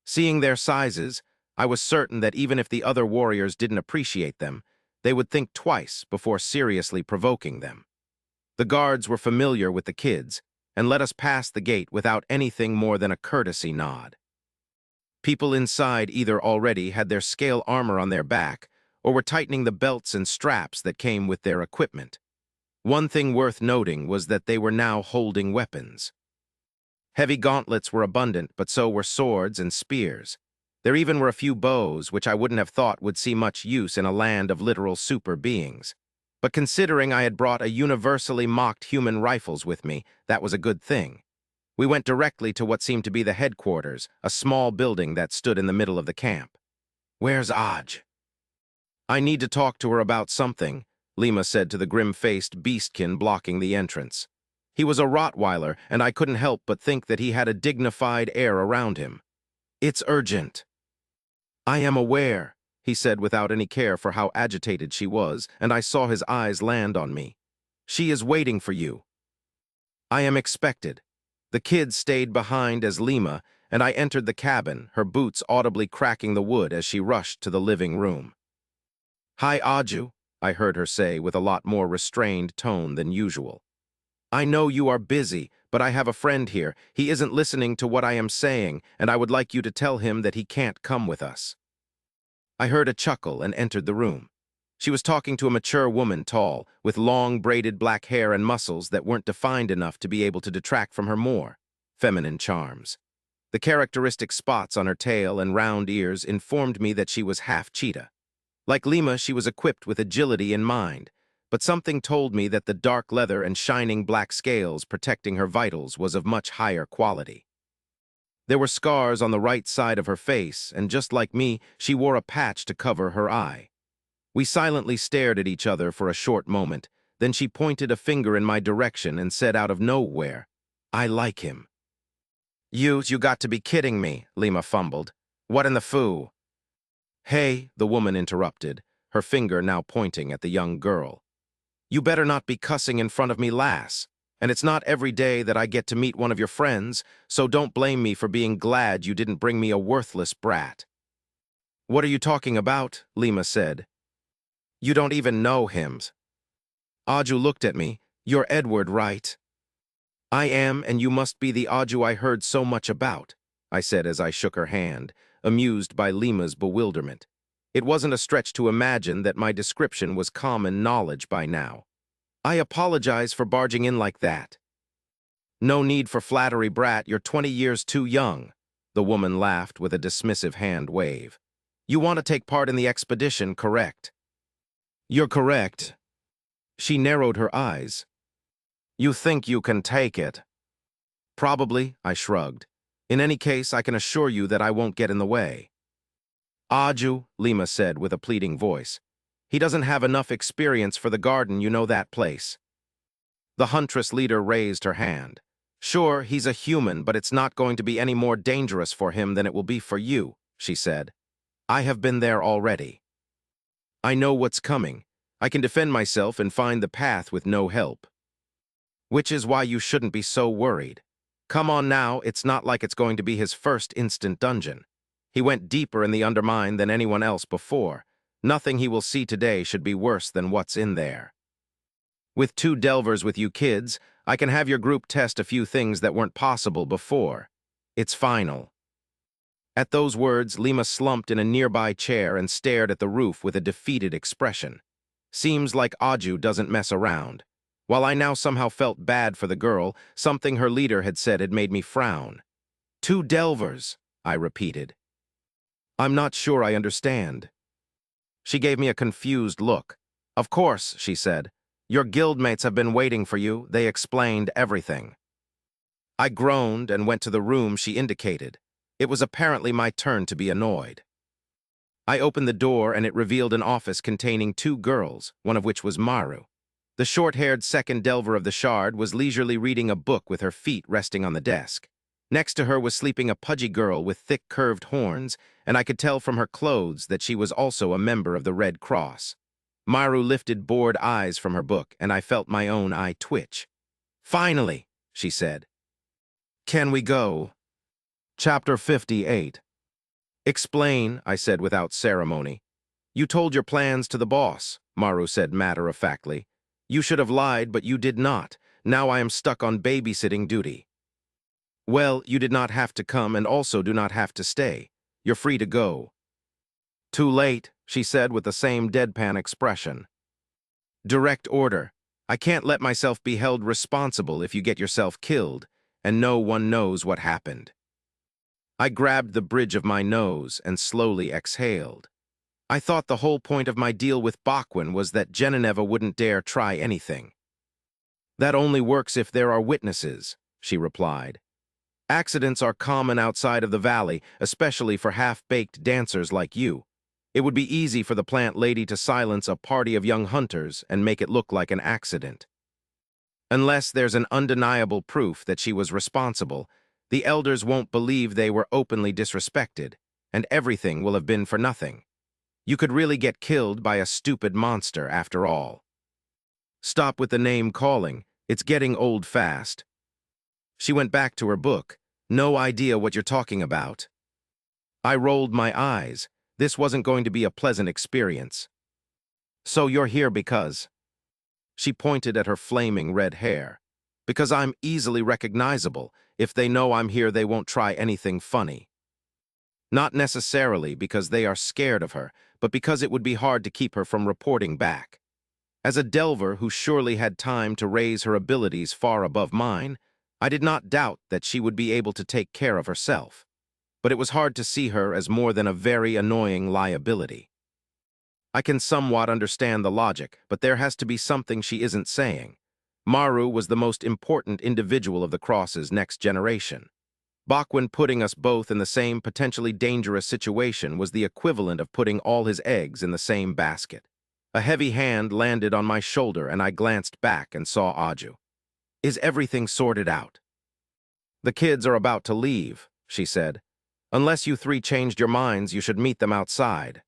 Seeing their sizes, I was certain that even if the other warriors didn't appreciate them, they would think twice before seriously provoking them. The guards were familiar with the kids and let us pass the gate without anything more than a courtesy nod. People inside either already had their scale armor on their back or were tightening the belts and straps that came with their equipment. One thing worth noting was that they were now holding weapons. Heavy gauntlets were abundant, but so were swords and spears. There even were a few bows, which I wouldn't have thought would see much use in a land of literal super beings. But considering I had brought a universally mocked human rifles with me, that was a good thing. We went directly to what seemed to be the headquarters, a small building that stood in the middle of the camp. Where's Aj? I need to talk to her about something, Lima said to the grim-faced beastkin blocking the entrance. He was a Rottweiler, and I couldn't help but think that he had a dignified air around him. It's urgent. I am aware, he said without any care for how agitated she was, and I saw his eyes land on me. She is waiting for you. I am expected. The kid stayed behind as Lima, and I entered the cabin, her boots audibly cracking the wood as she rushed to the living room. Hi, Aju, I heard her say with a lot more restrained tone than usual. I know you are busy, but I have a friend here. He isn't listening to what I am saying, and I would like you to tell him that he can't come with us. I heard a chuckle and entered the room. She was talking to a mature woman, tall, with long braided black hair and muscles that weren't defined enough to be able to detract from her more feminine charms. The characteristic spots on her tail and round ears informed me that she was half cheetah. Like Lima, she was equipped with agility in mind, but something told me that the dark leather and shining black scales protecting her vitals was of much higher quality. There were scars on the right side of her face, and just like me, she wore a patch to cover her eye. We silently stared at each other for a short moment, then she pointed a finger in my direction and said out of nowhere, "I like him." You got to be kidding me," Lima fumbled. "What in the foo?" "Hey," the woman interrupted, her finger now pointing at the young girl. "You better not be cussing in front of me, lass. And it's not every day that I get to meet one of your friends, so don't blame me for being glad you didn't bring me a worthless brat." "What are you talking about?" Lima said. "You don't even know him." Aju looked at me. "You're Edward, right?" "I am, and you must be the Aju I heard so much about," I said as I shook her hand, amused by Lima's bewilderment. It wasn't a stretch to imagine that my description was common knowledge by now. "I apologize for barging in like that." "No need for flattery, brat. You're 20 years too young." The woman laughed with a dismissive hand wave. "You want to take part in the expedition, correct?" "You're correct." She narrowed her eyes. "You think you can take it?" "Probably," I shrugged. "In any case, I can assure you that I won't get in the way." "Aju," Lima said with a pleading voice. "He doesn't have enough experience for the garden, you know that place." The huntress leader raised her hand. "Sure, he's a human, but it's not going to be any more dangerous for him than it will be for you," she said. "I have been there already. I know what's coming. I can defend myself and find the path with no help. Which is why you shouldn't be so worried. Come on now, it's not like it's going to be his first instant dungeon. He went deeper in the undermine than anyone else before. Nothing he will see today should be worse than what's in there. With 2 delvers with you kids, I can have your group test a few things that weren't possible before. It's final." At those words, Lima slumped in a nearby chair and stared at the roof with a defeated expression. Seems like Aju doesn't mess around. While I now somehow felt bad for the girl, something her leader had said had made me frown. 2 delvers," I repeated. "I'm not sure I understand." She gave me a confused look. "Of course," she said. "Your guildmates have been waiting for you. They explained everything." I groaned and went to the room she indicated. It was apparently my turn to be annoyed. I opened the door and it revealed an office containing 2 girls, one of which was Maru. The short-haired second delver of the Shard was leisurely reading a book with her feet resting on the desk. Next to her was sleeping a pudgy girl with thick curved horns, and I could tell from her clothes that she was also a member of the Red Cross. Maru lifted bored eyes from her book, and I felt my own eye twitch. "Finally," she said. "Can we go?" Chapter 58. "Explain," I said without ceremony. "You told your plans to the boss," Maru said matter-of-factly. "You should have lied, but you did not. Now I am stuck on babysitting duty." "Well, you did not have to come and also do not have to stay. You're free to go." "Too late," she said with the same deadpan expression. "Direct order. I can't let myself be held responsible if you get yourself killed, and no one knows what happened." I grabbed the bridge of my nose and slowly exhaled. I thought the whole point of my deal with Bachwin was that Genoveva wouldn't dare try anything. "That only works if there are witnesses," she replied. "Accidents are common outside of the valley, especially for half-baked dancers like you. It would be easy for the plant lady to silence a party of young hunters and make it look like an accident. Unless there's an undeniable proof that she was responsible, the elders won't believe they were openly disrespected, and everything will have been for nothing. You could really get killed by a stupid monster after all. Stop with the name calling. It's getting old fast." She went back to her book. "No idea what you're talking about." I rolled my eyes. This wasn't going to be a pleasant experience. "So you're here because—" She pointed at her flaming red hair. "Because I'm easily recognizable. If they know I'm here, they won't try anything funny." Not necessarily because they are scared of her, but because it would be hard to keep her from reporting back. As a delver who surely had time to raise her abilities far above mine, I did not doubt that she would be able to take care of herself. But it was hard to see her as more than a very annoying liability. I can somewhat understand the logic, but there has to be something she isn't saying. Maru was the most important individual of the Cross's next generation. Bachwan putting us both in the same potentially dangerous situation was the equivalent of putting all his eggs in the same basket. A heavy hand landed on my shoulder and I glanced back and saw Aju. "Is everything sorted out?" "The kids are about to leave," she said. "Unless you three changed your minds, you should meet them outside."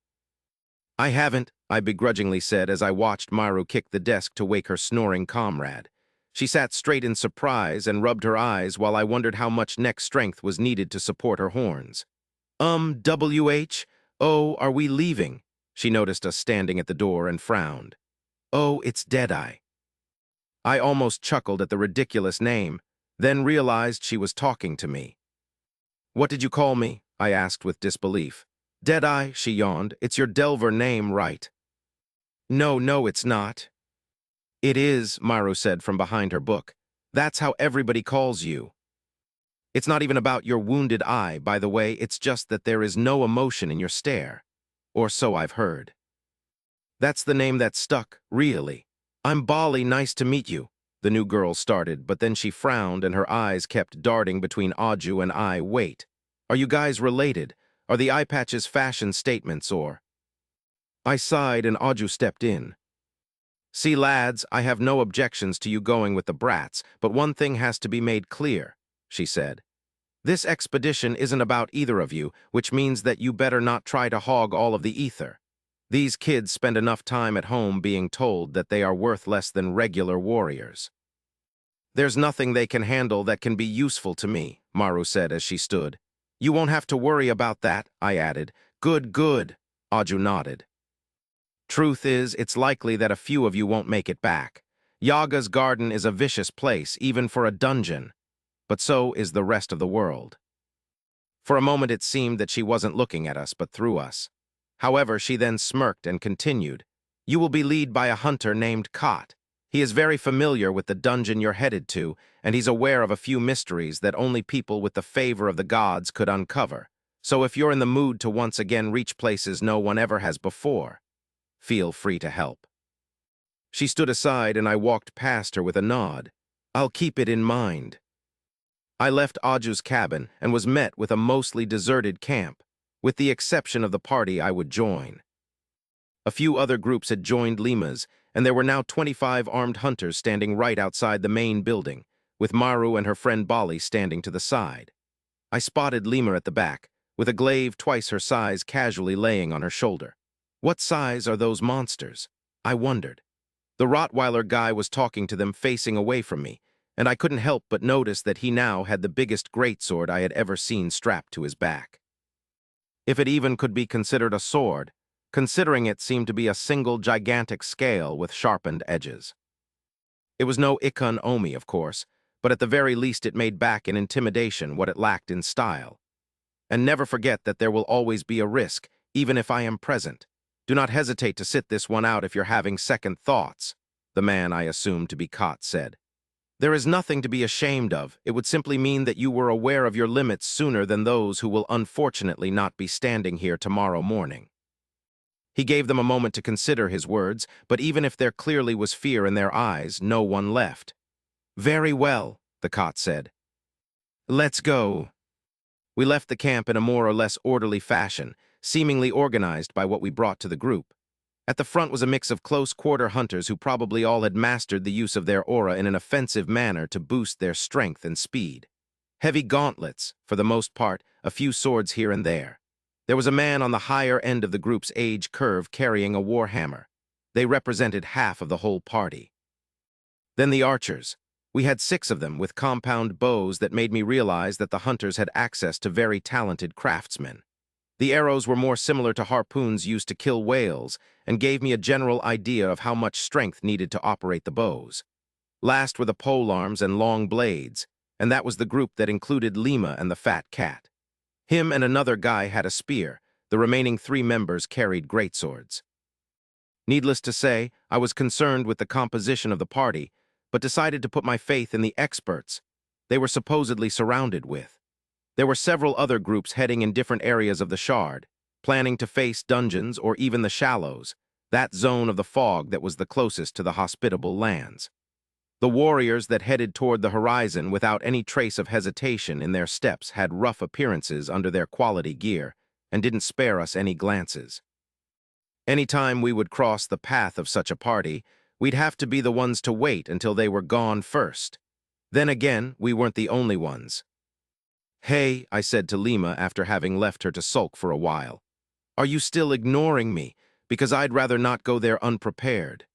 "I haven't," I begrudgingly said as I watched Maru kick the desk to wake her snoring comrade. She sat straight in surprise and rubbed her eyes while I wondered how much neck strength was needed to support her horns. WH? Oh, are we leaving?" She noticed us standing at the door and frowned. "Oh, it's Deadeye." I almost chuckled at the ridiculous name, then realized she was talking to me. "What did you call me?" I asked with disbelief. "Deadeye," she yawned. "It's your Delver name, right?" No, it's not." "It is," Maru said from behind her book. "That's how everybody calls you." "It's not even about your wounded eye, by the way, it's just that there is no emotion in your stare. Or so I've heard." "That's the name that stuck, really. I'm Bali, nice to meet you," the new girl started, but then she frowned and her eyes kept darting between Aju and I. "Wait. Are you guys related? Are the eye patches fashion statements or—" I sighed and Aju stepped in. "See, lads, I have no objections to you going with the brats, but one thing has to be made clear," she said. "This expedition isn't about either of you, which means that you better not try to hog all of the ether. These kids spend enough time at home being told that they are worth less than regular warriors." "There's nothing they can handle that can be useful to me," Maru said as she stood. "You won't have to worry about that," I added. "Good, good," Aju nodded. "Truth is, it's likely that a few of you won't make it back. Yaga's garden is a vicious place, even for a dungeon. But so is the rest of the world." For a moment it seemed that she wasn't looking at us, but through us. However, she then smirked and continued, "You will be led by a hunter named Kot. He is very familiar with the dungeon you're headed to, and he's aware of a few mysteries that only people with the favor of the gods could uncover. So if you're in the mood to once again reach places no one ever has before, feel free to help." She stood aside and I walked past her with a nod. "I'll keep it in mind." I left Aju's cabin and was met with a mostly deserted camp, with the exception of the party I would join. A few other groups had joined Lima's, and there were now 25 armed hunters standing right outside the main building, with Maru and her friend Bali standing to the side. I spotted Lima at the back, with a glaive twice her size casually laying on her shoulder. What size are those monsters? I wondered. The Rottweiler guy was talking to them facing away from me, and I couldn't help but notice that he now had the biggest greatsword I had ever seen strapped to his back. If it even could be considered a sword, considering it seemed to be a single gigantic scale with sharpened edges. It was no Ikon Omi, of course, but at the very least it made back in intimidation what it lacked in style. And never forget that there will always be a risk, even if I am present. Do not hesitate to sit this one out if you're having second thoughts, the man I assumed to be Kot said. There is nothing to be ashamed of. It would simply mean that you were aware of your limits sooner than those who will unfortunately not be standing here tomorrow morning. He gave them a moment to consider his words, but even if there clearly was fear in their eyes, no one left. "Very well," the Kot said. "Let's go." We left the camp in a more or less orderly fashion, seemingly organized by what we brought to the group. At the front was a mix of close-quarter hunters who probably all had mastered the use of their aura in an offensive manner to boost their strength and speed. Heavy gauntlets, for the most part, a few swords here and there. There was a man on the higher end of the group's age curve carrying a warhammer. They represented half of the whole party. Then the archers. We had 6 of them with compound bows that made me realize that the hunters had access to very talented craftsmen. The arrows were more similar to harpoons used to kill whales and gave me a general idea of how much strength needed to operate the bows. Last were the polearms and long blades, and that was the group that included Lima and the fat cat. Him and another guy had a spear. The remaining 3 members carried greatswords. Needless to say, I was concerned with the composition of the party, but decided to put my faith in the experts they were supposedly surrounded with. There were several other groups heading in different areas of the Shard, planning to face dungeons or even the Shallows, that zone of the fog that was the closest to the hospitable lands. The warriors that headed toward the horizon without any trace of hesitation in their steps had rough appearances under their quality gear and didn't spare us any glances. Anytime we would cross the path of such a party, we'd have to be the ones to wait until they were gone first. Then again, we weren't the only ones. "Hey," I said to Lima after having left her to sulk for a while. "Are you still ignoring me? Because I'd rather not go there unprepared."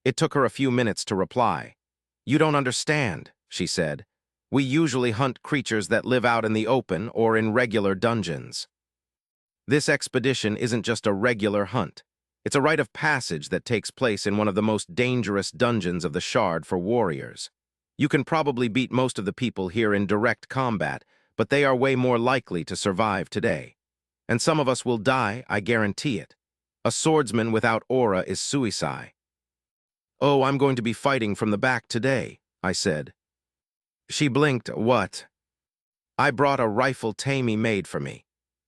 It took her a few minutes to reply. "You don't understand," she said. "We usually hunt creatures that live out in the open or in regular dungeons. This expedition isn't just a regular hunt. It's a rite of passage that takes place in one of the most dangerous dungeons of the Shard for warriors. You can probably beat most of the people here in direct combat, but they are way more likely to survive today. And some of us will die, I guarantee it. A swordsman without aura is suicide." "Oh, I'm going to be fighting from the back today," I said. She blinked. "What?" "I brought a rifle Tammy made for me.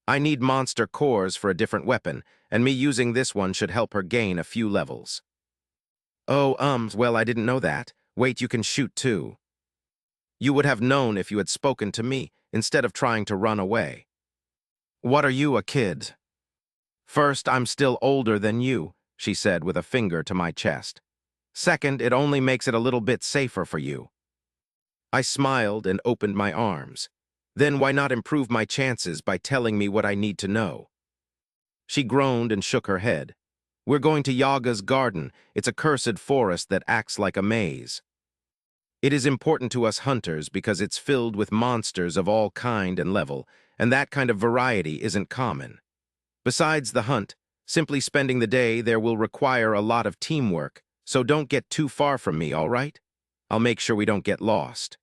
I need monster cores for a different weapon, and me using this one should help her gain a few levels." "Oh, well, I didn't know that. Wait, you can shoot too." "You would have known if you had spoken to me, instead of trying to run away." "What are you, a kid?" "First, I'm still older than you," she said with a finger to my chest. "Second, it only makes it a little bit safer for you." I smiled and opened my arms. "Then why not improve my chances by telling me what I need to know?" She groaned and shook her head. "We're going to Yaga's garden. It's a cursed forest that acts like a maze. It is important to us hunters because it's filled with monsters of all kind and level, and that kind of variety isn't common. Besides the hunt, simply spending the day there will require a lot of teamwork, so don't get too far from me, all right? I'll make sure we don't get lost."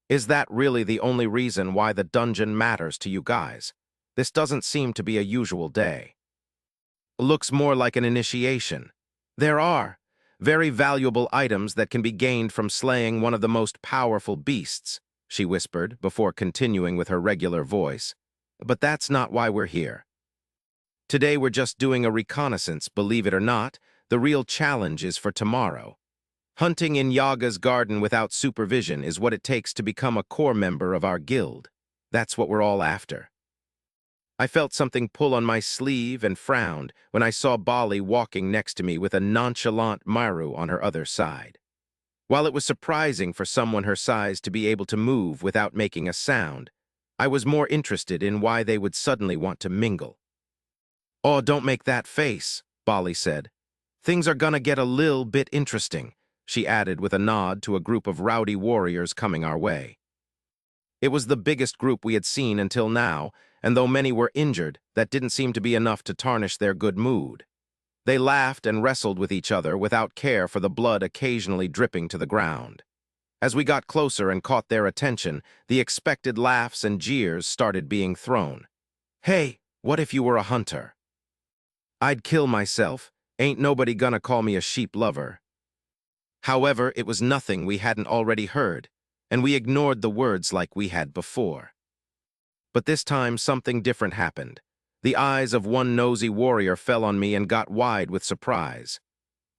"Is that really the only reason why the dungeon matters to you guys? This doesn't seem to be a usual day." "Looks more like an initiation. There are very valuable items that can be gained from slaying one of the most powerful beasts," she whispered before continuing with her regular voice. "But that's not why we're here. Today we're just doing a reconnaissance, believe it or not. The real challenge is for tomorrow. Hunting in Yaga's garden without supervision is what it takes to become a core member of our guild. That's what we're all after." I felt something pull on my sleeve and frowned when I saw Bali walking next to me with a nonchalant Maru on her other side. While it was surprising for someone her size to be able to move without making a sound, I was more interested in why they would suddenly want to mingle. "Oh, don't make that face," Bali said. "Things are gonna get a little bit interesting," she added with a nod to a group of rowdy warriors coming our way. It was the biggest group we had seen until now, and though many were injured, that didn't seem to be enough to tarnish their good mood. They laughed and wrestled with each other without care for the blood occasionally dripping to the ground. As we got closer and caught their attention, the expected laughs and jeers started being thrown. "Hey, what if you were a hunter?" "I'd kill myself. Ain't nobody gonna call me a sheep lover." However, it was nothing we hadn't already heard, and we ignored the words like we had before. But this time something different happened. The eyes of one nosy warrior fell on me and got wide with surprise.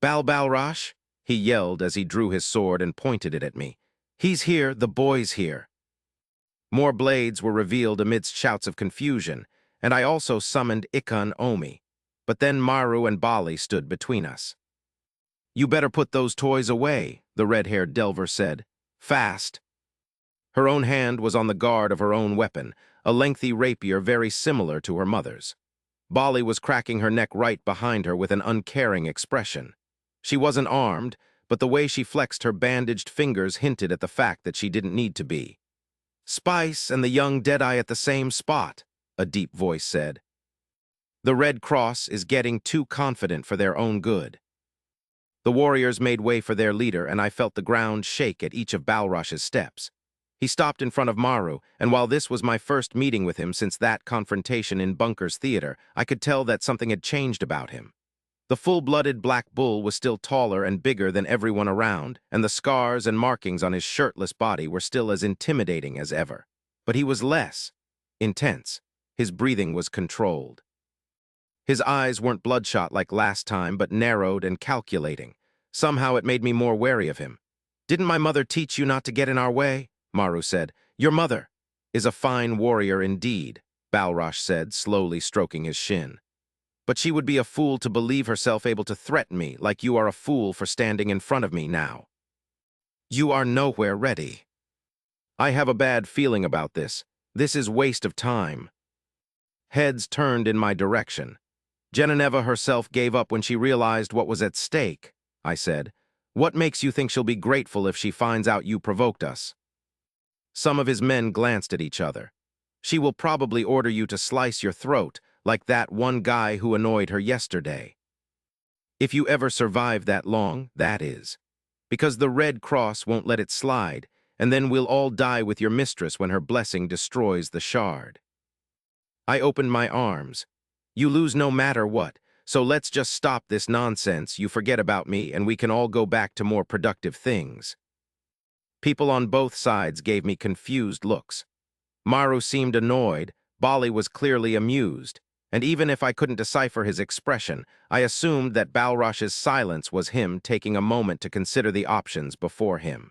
"Balbalrash?" he yelled as he drew his sword and pointed it at me. "He's here, the boy's here." More blades were revealed amidst shouts of confusion, and I also summoned Ikon Omi. But then Maru and Bali stood between us. "You better put those toys away," the red-haired delver said. "Fast." Her own hand was on the guard of her own weapon, a lengthy rapier very similar to her mother's. Bali was cracking her neck right behind her with an uncaring expression. She wasn't armed, but the way she flexed her bandaged fingers hinted at the fact that she didn't need to be. "Spice and the young Deadeye at the same spot," a deep voice said. "The Red Cross is getting too confident for their own good." The warriors made way for their leader, and I felt the ground shake at each of Balrash's steps. He stopped in front of Maru, and while this was my first meeting with him since that confrontation in Bunker's theater, I could tell that something had changed about him. The full-blooded black bull was still taller and bigger than everyone around, and the scars and markings on his shirtless body were still as intimidating as ever. But he was less intense. His breathing was controlled. His eyes weren't bloodshot like last time, but narrowed and calculating. Somehow it made me more wary of him. "Didn't my mother teach you not to get in our way?" Maru said. "Your mother is a fine warrior indeed," Balrosh said, slowly stroking his shin. "But she would be a fool to believe herself able to threaten me like you are a fool for standing in front of me now. You are nowhere ready. I have a bad feeling about this. This is waste of time." Heads turned in my direction. "Genevieve herself gave up when she realized what was at stake," I said. "What makes you think she'll be grateful if she finds out you provoked us?" Some of his men glanced at each other. "She will probably order you to slice your throat, like that one guy who annoyed her yesterday. If you ever survive that long, that is. Because the Red Cross won't let it slide, and then we'll all die with your mistress when her blessing destroys the shard." I opened my arms. "You lose no matter what, so let's just stop this nonsense, you forget about me, and we can all go back to more productive things." People on both sides gave me confused looks. Maru seemed annoyed, Bali was clearly amused, and even if I couldn't decipher his expression, I assumed that Balrosh's silence was him taking a moment to consider the options before him.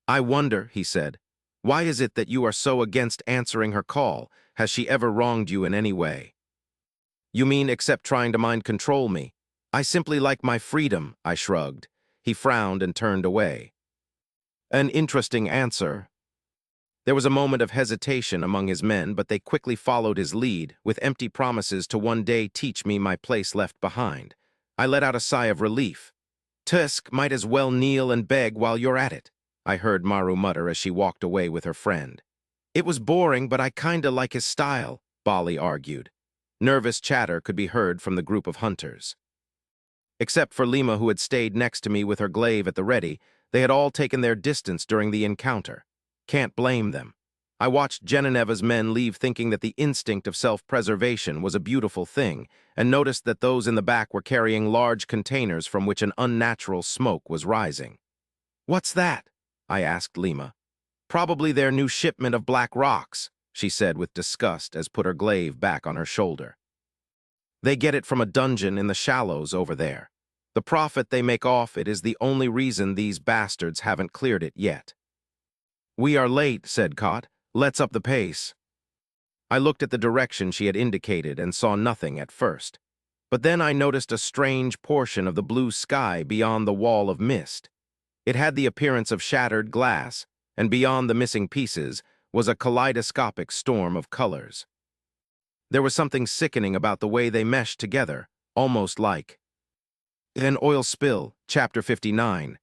"I wonder," he said, "why is it that you are so against answering her call? Has she ever wronged you in any way?" "You mean except trying to mind control me? I simply like my freedom," I shrugged. He frowned and turned away. "An interesting answer." There was a moment of hesitation among his men, but they quickly followed his lead, with empty promises to one day teach me my place left behind. I let out a sigh of relief. "Tusk might as well kneel and beg while you're at it," I heard Maru mutter as she walked away with her friend. "It was boring, but I kinda like his style," Bali argued. Nervous chatter could be heard from the group of hunters. Except for Lima, who had stayed next to me with her glaive at the ready, they had all taken their distance during the encounter. Can't blame them. I watched Genevieve's men leave thinking that the instinct of self-preservation was a beautiful thing, and noticed that those in the back were carrying large containers from which an unnatural smoke was rising. "What's that?" I asked Lima. "Probably their new shipment of black rocks," she said with disgust as put her glaive back on her shoulder. "They get it from a dungeon in the shallows over there. The profit they make off it is the only reason these bastards haven't cleared it yet." "We are late," said Kot. "Let's up the pace." I looked at the direction she had indicated and saw nothing at first. But then I noticed a strange portion of the blue sky beyond the wall of mist. It had the appearance of shattered glass, and beyond the missing pieces was a kaleidoscopic storm of colors. There was something sickening about the way they meshed together, almost like an oil spill, Chapter 59.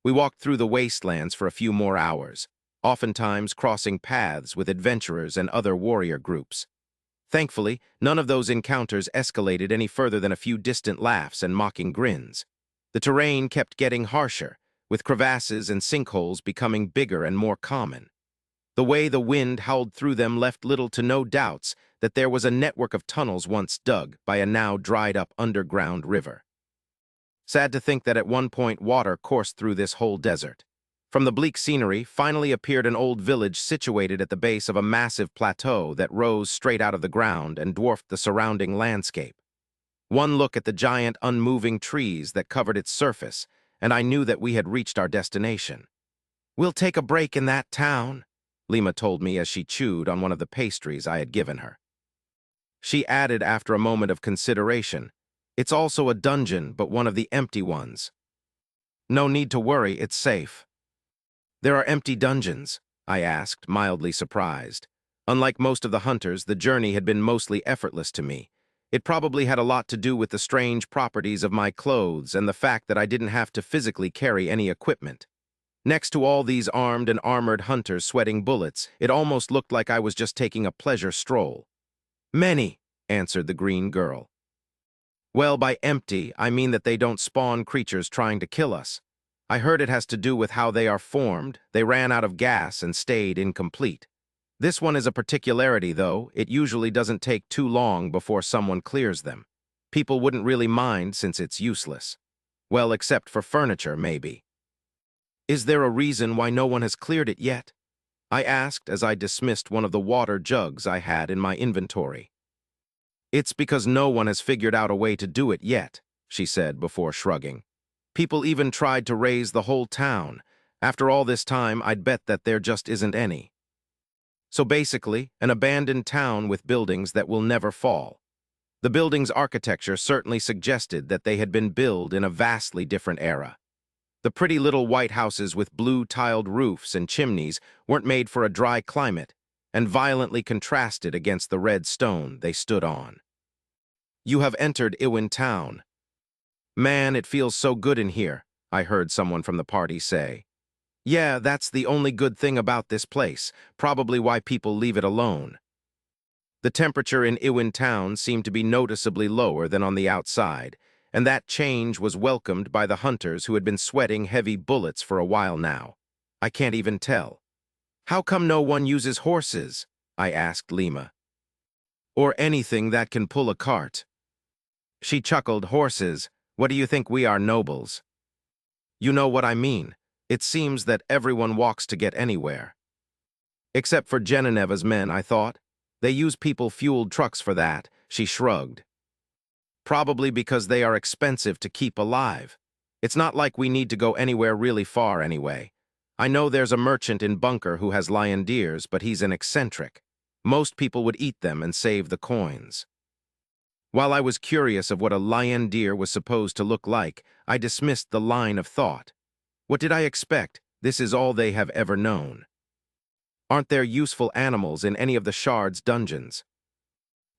We walked through the wastelands for a few more hours, oftentimes crossing paths with adventurers and other warrior groups. Thankfully, none of those encounters escalated any further than a few distant laughs and mocking grins. The terrain kept getting harsher, with crevasses and sinkholes becoming bigger and more common. The way the wind howled through them left little to no doubts that there was a network of tunnels once dug by a now dried-up underground river. Sad to think that at one point water coursed through this whole desert. From the bleak scenery finally appeared an old village situated at the base of a massive plateau that rose straight out of the ground and dwarfed the surrounding landscape. One look at the giant unmoving trees that covered its surface, and I knew that we had reached our destination. "We'll take a break in that town," Lima told me as she chewed on one of the pastries I had given her. She added after a moment of consideration, "It's also a dungeon, but one of the empty ones." "No need to worry, it's safe." "There are empty dungeons?" I asked, mildly surprised. Unlike most of the hunters, the journey had been mostly effortless to me. It probably had a lot to do with the strange properties of my clothes and the fact that I didn't have to physically carry any equipment. Next to all these armed and armored hunters sweating bullets, it almost looked like I was just taking a pleasure stroll. "Many," answered the green girl. "Well, by empty, I mean that they don't spawn creatures trying to kill us. I heard it has to do with how they are formed. They ran out of gas and stayed incomplete. This one is a particularity, though. It usually doesn't take too long before someone clears them. People wouldn't really mind since it's useless. Well, except for furniture, maybe. Is there a reason why no one has cleared it yet? I asked as I dismissed one of the water jugs I had in my inventory. It's because no one has figured out a way to do it yet, she said before shrugging. People even tried to raise the whole town. After all this time, I'd bet that there just isn't any. So basically, an abandoned town with buildings that will never fall. The building's architecture certainly suggested that they had been built in a vastly different era. The pretty little white houses with blue-tiled roofs and chimneys weren't made for a dry climate, and violently contrasted against the red stone they stood on. You have entered Iwin Town. Man, it feels so good in here, I heard someone from the party say. Yeah, that's the only good thing about this place, probably why people leave it alone. The temperature in Iwin Town seemed to be noticeably lower than on the outside, and that change was welcomed by the hunters who had been sweating heavy bullets for a while now. I can't even tell. How come no one uses horses? I asked Lima. Or anything that can pull a cart. She chuckled. Horses. What do you think we are, nobles? You know what I mean. It seems that everyone walks to get anywhere. Except for Geneneva's men, I thought. They use people-fueled trucks for that, she shrugged. Probably because they are expensive to keep alive. It's not like we need to go anywhere really far anyway. I know there's a merchant in Bunker who has lion deers, but he's an eccentric. Most people would eat them and save the coins. While I was curious of what a lion deer was supposed to look like, I dismissed the line of thought. What did I expect? This is all they have ever known. Aren't there useful animals in any of the Shard's dungeons?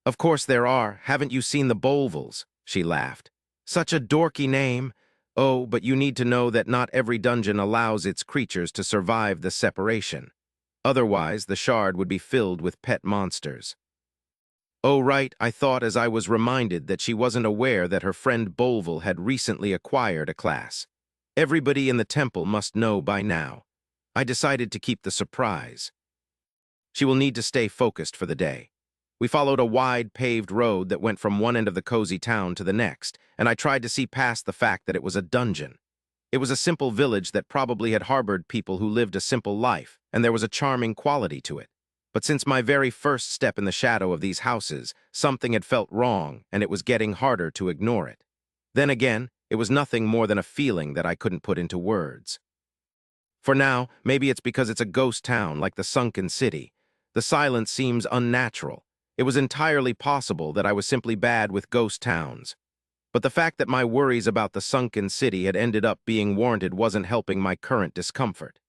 Of course there are. Haven't you seen the Bolvals? She laughed. Such a dorky name. Oh, but you need to know that not every dungeon allows its creatures to survive the separation. Otherwise, the Shard would be filled with pet monsters. Oh, right, I thought as I was reminded that she wasn't aware that her friend Bolval had recently acquired a class. Everybody in the temple must know by now. I decided to keep the surprise. She will need to stay focused for the day. We followed a wide, paved road that went from one end of the cozy town to the next, and I tried to see past the fact that it was a dungeon. It was a simple village that probably had harbored people who lived a simple life, and there was a charming quality to it. But since my very first step in the shadow of these houses, something had felt wrong, and it was getting harder to ignore it. Then again, it was nothing more than a feeling that I couldn't put into words. For now, maybe it's because it's a ghost town like the sunken city. The silence seems unnatural. It was entirely possible that I was simply bad with ghost towns. But the fact that my worries about the sunken city had ended up being warranted wasn't helping my current discomfort.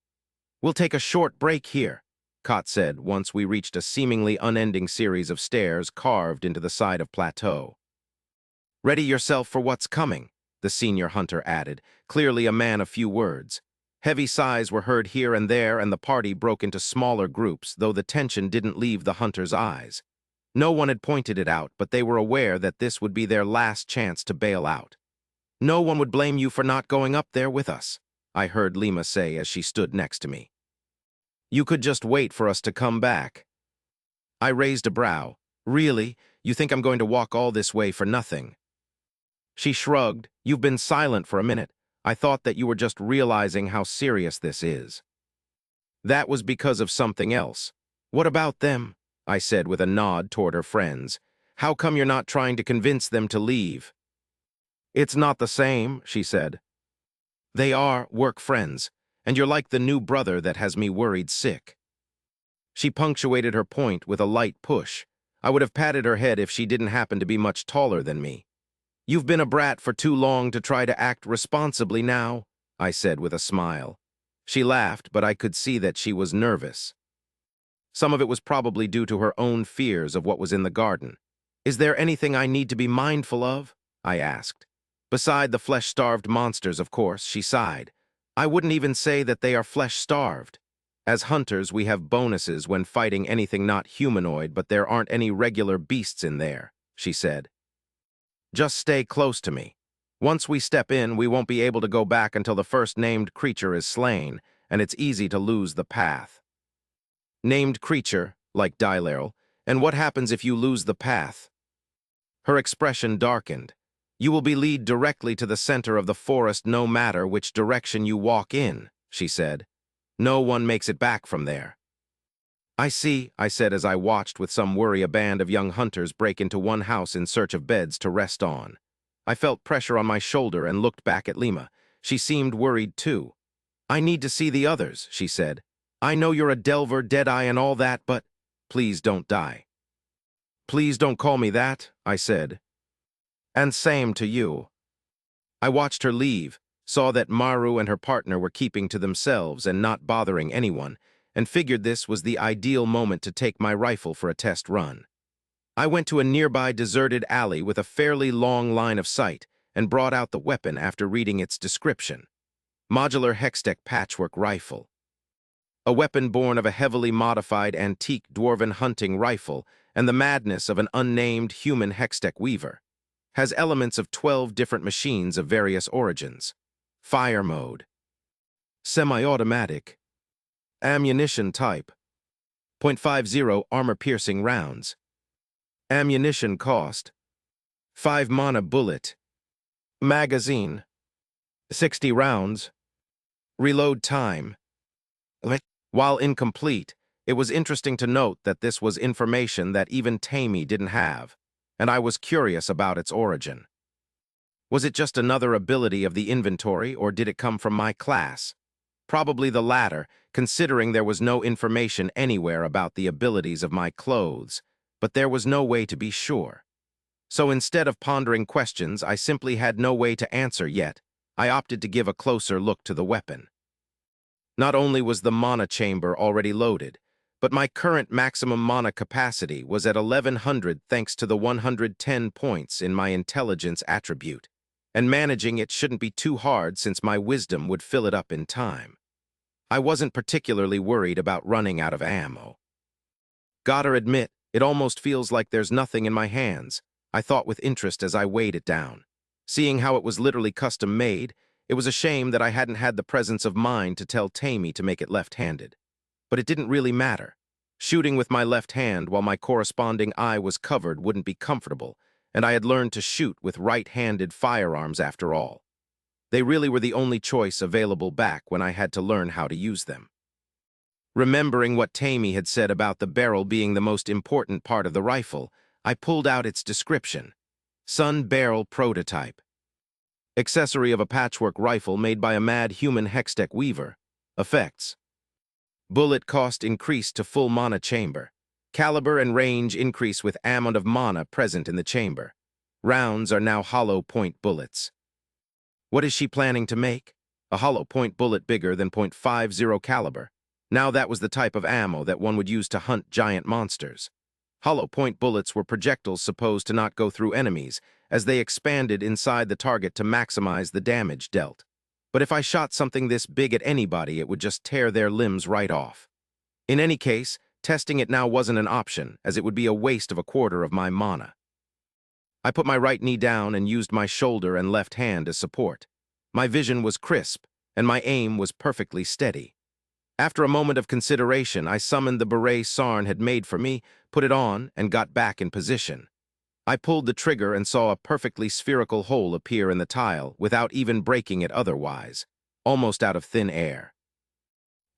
We'll take a short break here, Kot said once we reached a seemingly unending series of stairs carved into the side of plateau. Ready yourself for what's coming, the senior hunter added, clearly a man of few words. Heavy sighs were heard here and there, and the party broke into smaller groups, though the tension didn't leave the hunter's eyes. No one had pointed it out, but they were aware that this would be their last chance to bail out. No one would blame you for not going up there with us, I heard Lima say as she stood next to me. You could just wait for us to come back. I raised a brow. Really? You think I'm going to walk all this way for nothing? She shrugged. You've been silent for a minute. I thought that you were just realizing how serious this is. That was because of something else. What about them? I said with a nod toward her friends. How come you're not trying to convince them to leave? It's not the same, she said. They are work friends, and you're like the new brother that has me worried sick. She punctuated her point with a light push. I would have patted her head if she didn't happen to be much taller than me. You've been a brat for too long to try to act responsibly now, I said with a smile. She laughed, but I could see that she was nervous. Some of it was probably due to her own fears of what was in the garden. Is there anything I need to be mindful of? I asked. Beside the flesh-starved monsters, of course, she sighed. I wouldn't even say that they are flesh-starved. As hunters, we have bonuses when fighting anything not humanoid, but there aren't any regular beasts in there, she said. Just stay close to me. Once we step in, we won't be able to go back until the first named creature is slain, and it's easy to lose the path. Named creature, like Dylaril, and what happens if you lose the path? Her expression darkened. You will be led directly to the center of the forest no matter which direction you walk in, she said. No one makes it back from there. I see, I said as I watched with some worry a band of young hunters break into one house in search of beds to rest on. I felt pressure on my shoulder and looked back at Lima. She seemed worried too. I need to see the others, she said. I know you're a delver, Deadeye and all that, but please don't die. Please don't call me that, I said. And same to you. I watched her leave, saw that Maru and her partner were keeping to themselves and not bothering anyone, and figured this was the ideal moment to take my rifle for a test run. I went to a nearby deserted alley with a fairly long line of sight and brought out the weapon after reading its description. Modular Hextech Patchwork Rifle. A weapon born of a heavily modified antique dwarven hunting rifle and the madness of an unnamed human Hextech weaver. Has elements of 12 different machines of various origins. Fire mode. Semi-automatic. Ammunition type. .50 armor-piercing rounds. Ammunition cost. 5 mana bullet. Magazine. 60 rounds. Reload time. While incomplete, it was interesting to note that this was information that even Tammy didn't have, and I was curious about its origin. Was it just another ability of the inventory, or did it come from my class? Probably the latter, considering there was no information anywhere about the abilities of my clothes, but there was no way to be sure. So instead of pondering questions I simply had no way to answer yet, I opted to give a closer look to the weapon. Not only was the mana chamber already loaded, but my current maximum mana capacity was at 1100 thanks to the 110 points in my intelligence attribute, and managing it shouldn't be too hard since my wisdom would fill it up in time. I wasn't particularly worried about running out of ammo. Gotta admit, it almost feels like there's nothing in my hands, I thought with interest as I weighed it down. Seeing how it was literally custom-made, it was a shame that I hadn't had the presence of mind to tell Tammy to make it left-handed. But it didn't really matter. Shooting with my left hand while my corresponding eye was covered wouldn't be comfortable, and I had learned to shoot with right-handed firearms after all. They really were the only choice available back when I had to learn how to use them. Remembering what Tammy had said about the barrel being the most important part of the rifle, I pulled out its description. Sun Barrel Prototype. Accessory of a patchwork rifle made by a mad human Hextech weaver. Effects. Bullet cost increased to full mana chamber. Caliber and range increase with amount of mana present in the chamber. Rounds are now hollow point bullets. What is she planning to make? A hollow point bullet bigger than .50 caliber. Now that was the type of ammo that one would use to hunt giant monsters. Hollow point bullets were projectiles supposed to not go through enemies, as they expanded inside the target to maximize the damage dealt. But if I shot something this big at anybody, it would just tear their limbs right off. In any case, testing it now wasn't an option, as it would be a waste of a quarter of my mana. I put my right knee down and used my shoulder and left hand as support. My vision was crisp, and my aim was perfectly steady. After a moment of consideration, I summoned the beret Sarn had made for me, put it on, and got back in position. I pulled the trigger and saw a perfectly spherical hole appear in the tile without even breaking it otherwise, almost out of thin air.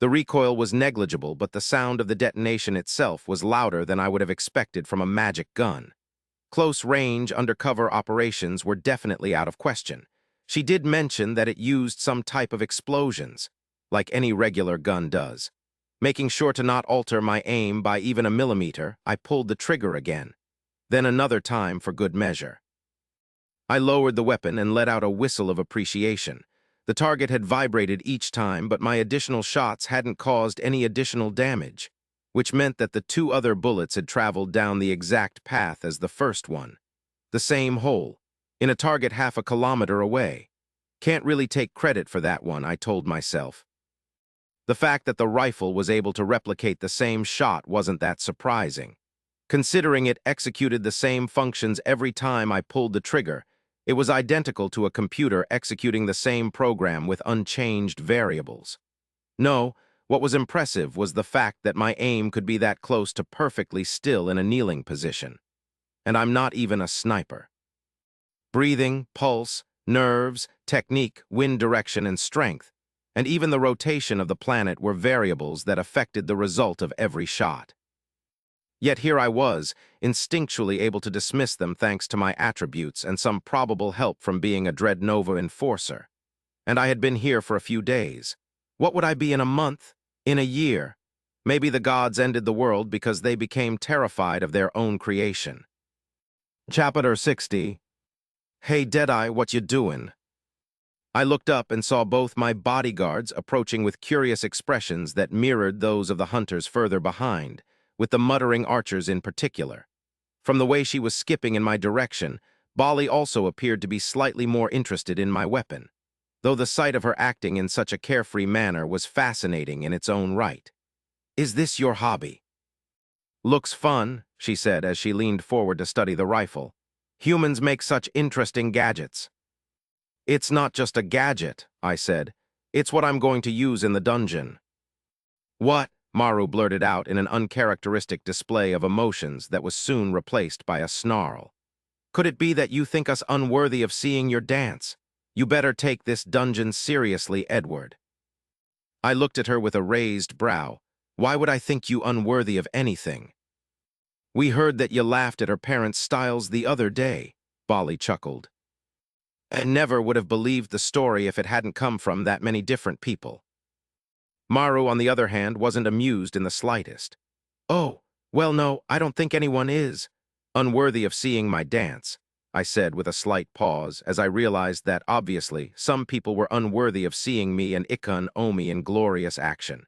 The recoil was negligible, but the sound of the detonation itself was louder than I would have expected from a magic gun. Close-range, undercover operations were definitely out of question. She did mention that it used some type of explosions, like any regular gun does. Making sure to not alter my aim by even a millimeter, I pulled the trigger again. Then another time for good measure. I lowered the weapon and let out a whistle of appreciation. The target had vibrated each time, but my additional shots hadn't caused any additional damage, which meant that the 2 other bullets had traveled down the exact path as the first one. The same hole, in a target half a kilometer away. Can't really take credit for that one, I told myself. The fact that the rifle was able to replicate the same shot wasn't that surprising. Considering it executed the same functions every time I pulled the trigger, It was identical to a computer executing the same program with unchanged variables. No, what was impressive was the fact that my aim could be that close to perfectly still in a kneeling position. And I'm not even a sniper. Breathing, pulse, nerves, technique, wind direction, and strength, and even the rotation of the planet were variables that affected the result of every shot. Yet here I was, instinctually able to dismiss them thanks to my attributes and some probable help from being a Dreadnought enforcer. And I had been here for a few days. What would I be in a month? In a year? Maybe the gods ended the world because they became terrified of their own creation. Chapter 60. Hey Deadeye, what you doin'? I looked up and saw both my bodyguards approaching with curious expressions that mirrored those of the hunters further behind, with the muttering archers in particular. From the way she was skipping in my direction, Bali also appeared to be slightly more interested in my weapon, though the sight of her acting in such a carefree manner was fascinating in its own right. Is this your hobby? Looks fun, she said as she leaned forward to study the rifle. Humans make such interesting gadgets. It's not just a gadget, I said. It's what I'm going to use in the dungeon. What? Maru blurted out in an uncharacteristic display of emotions that was soon replaced by a snarl. Could it be that you think us unworthy of seeing your dance? You better take this dungeon seriously, Edward. I looked at her with a raised brow. Why would I think you unworthy of anything? We heard that you laughed at her parents' styles the other day, Bali chuckled. I never would have believed the story if it hadn't come from that many different people. Maru, on the other hand, wasn't amused in the slightest. Oh, well no, I don't think anyone is. Unworthy of seeing my dance, I said with a slight pause as I realized that, obviously, some people were unworthy of seeing me and Ikon Omi in glorious action.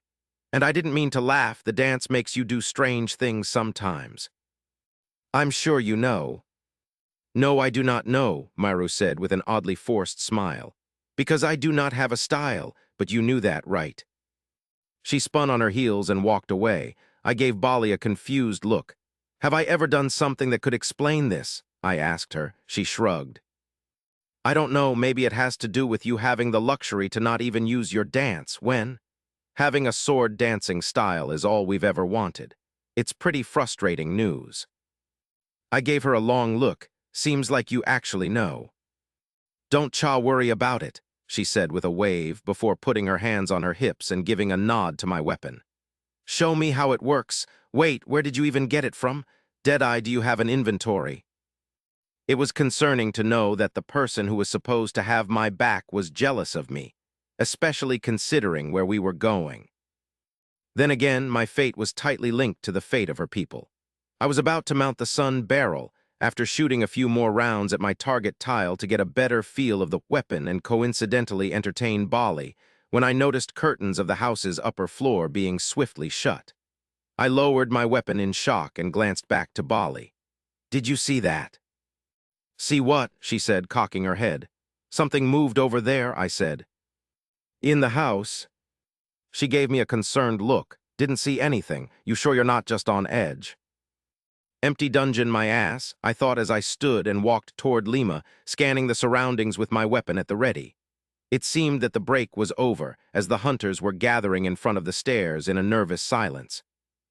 And I didn't mean to laugh, the dance makes you do strange things sometimes. I'm sure you know. No, I do not know, Maru said with an oddly forced smile. Because I do not have a style, but you knew that, right? She spun on her heels and walked away. I gave Bali a confused look. Have I ever done something that could explain this? I asked her. She shrugged. I don't know, maybe it has to do with you having the luxury to not even use your dance when? Having a sword dancing style is all we've ever wanted. It's pretty frustrating news. I gave her a long look. Seems like you actually know. Don't worry about it, she said with a wave before putting her hands on her hips and giving a nod to my weapon. Show me how it works. Wait, where did you even get it from? Deadeye, do you have an inventory? It was concerning to know that the person who was supposed to have my back was jealous of me, especially considering where we were going. Then again, my fate was tightly linked to the fate of her people. I was about to mount the sun barrel, after shooting a few more rounds at my target tile to get a better feel of the weapon and coincidentally entertain Bali, when I noticed curtains of the house's upper floor being swiftly shut. I lowered my weapon in shock and glanced back to Bali. Did you see that? See what? She said, cocking her head. Something moved over there, I said. In the house. She gave me a concerned look. Didn't see anything. You sure you're not just on edge? Empty dungeon, my ass, I thought as I stood and walked toward Lima, scanning the surroundings with my weapon at the ready. It seemed that the break was over, as the hunters were gathering in front of the stairs in a nervous silence.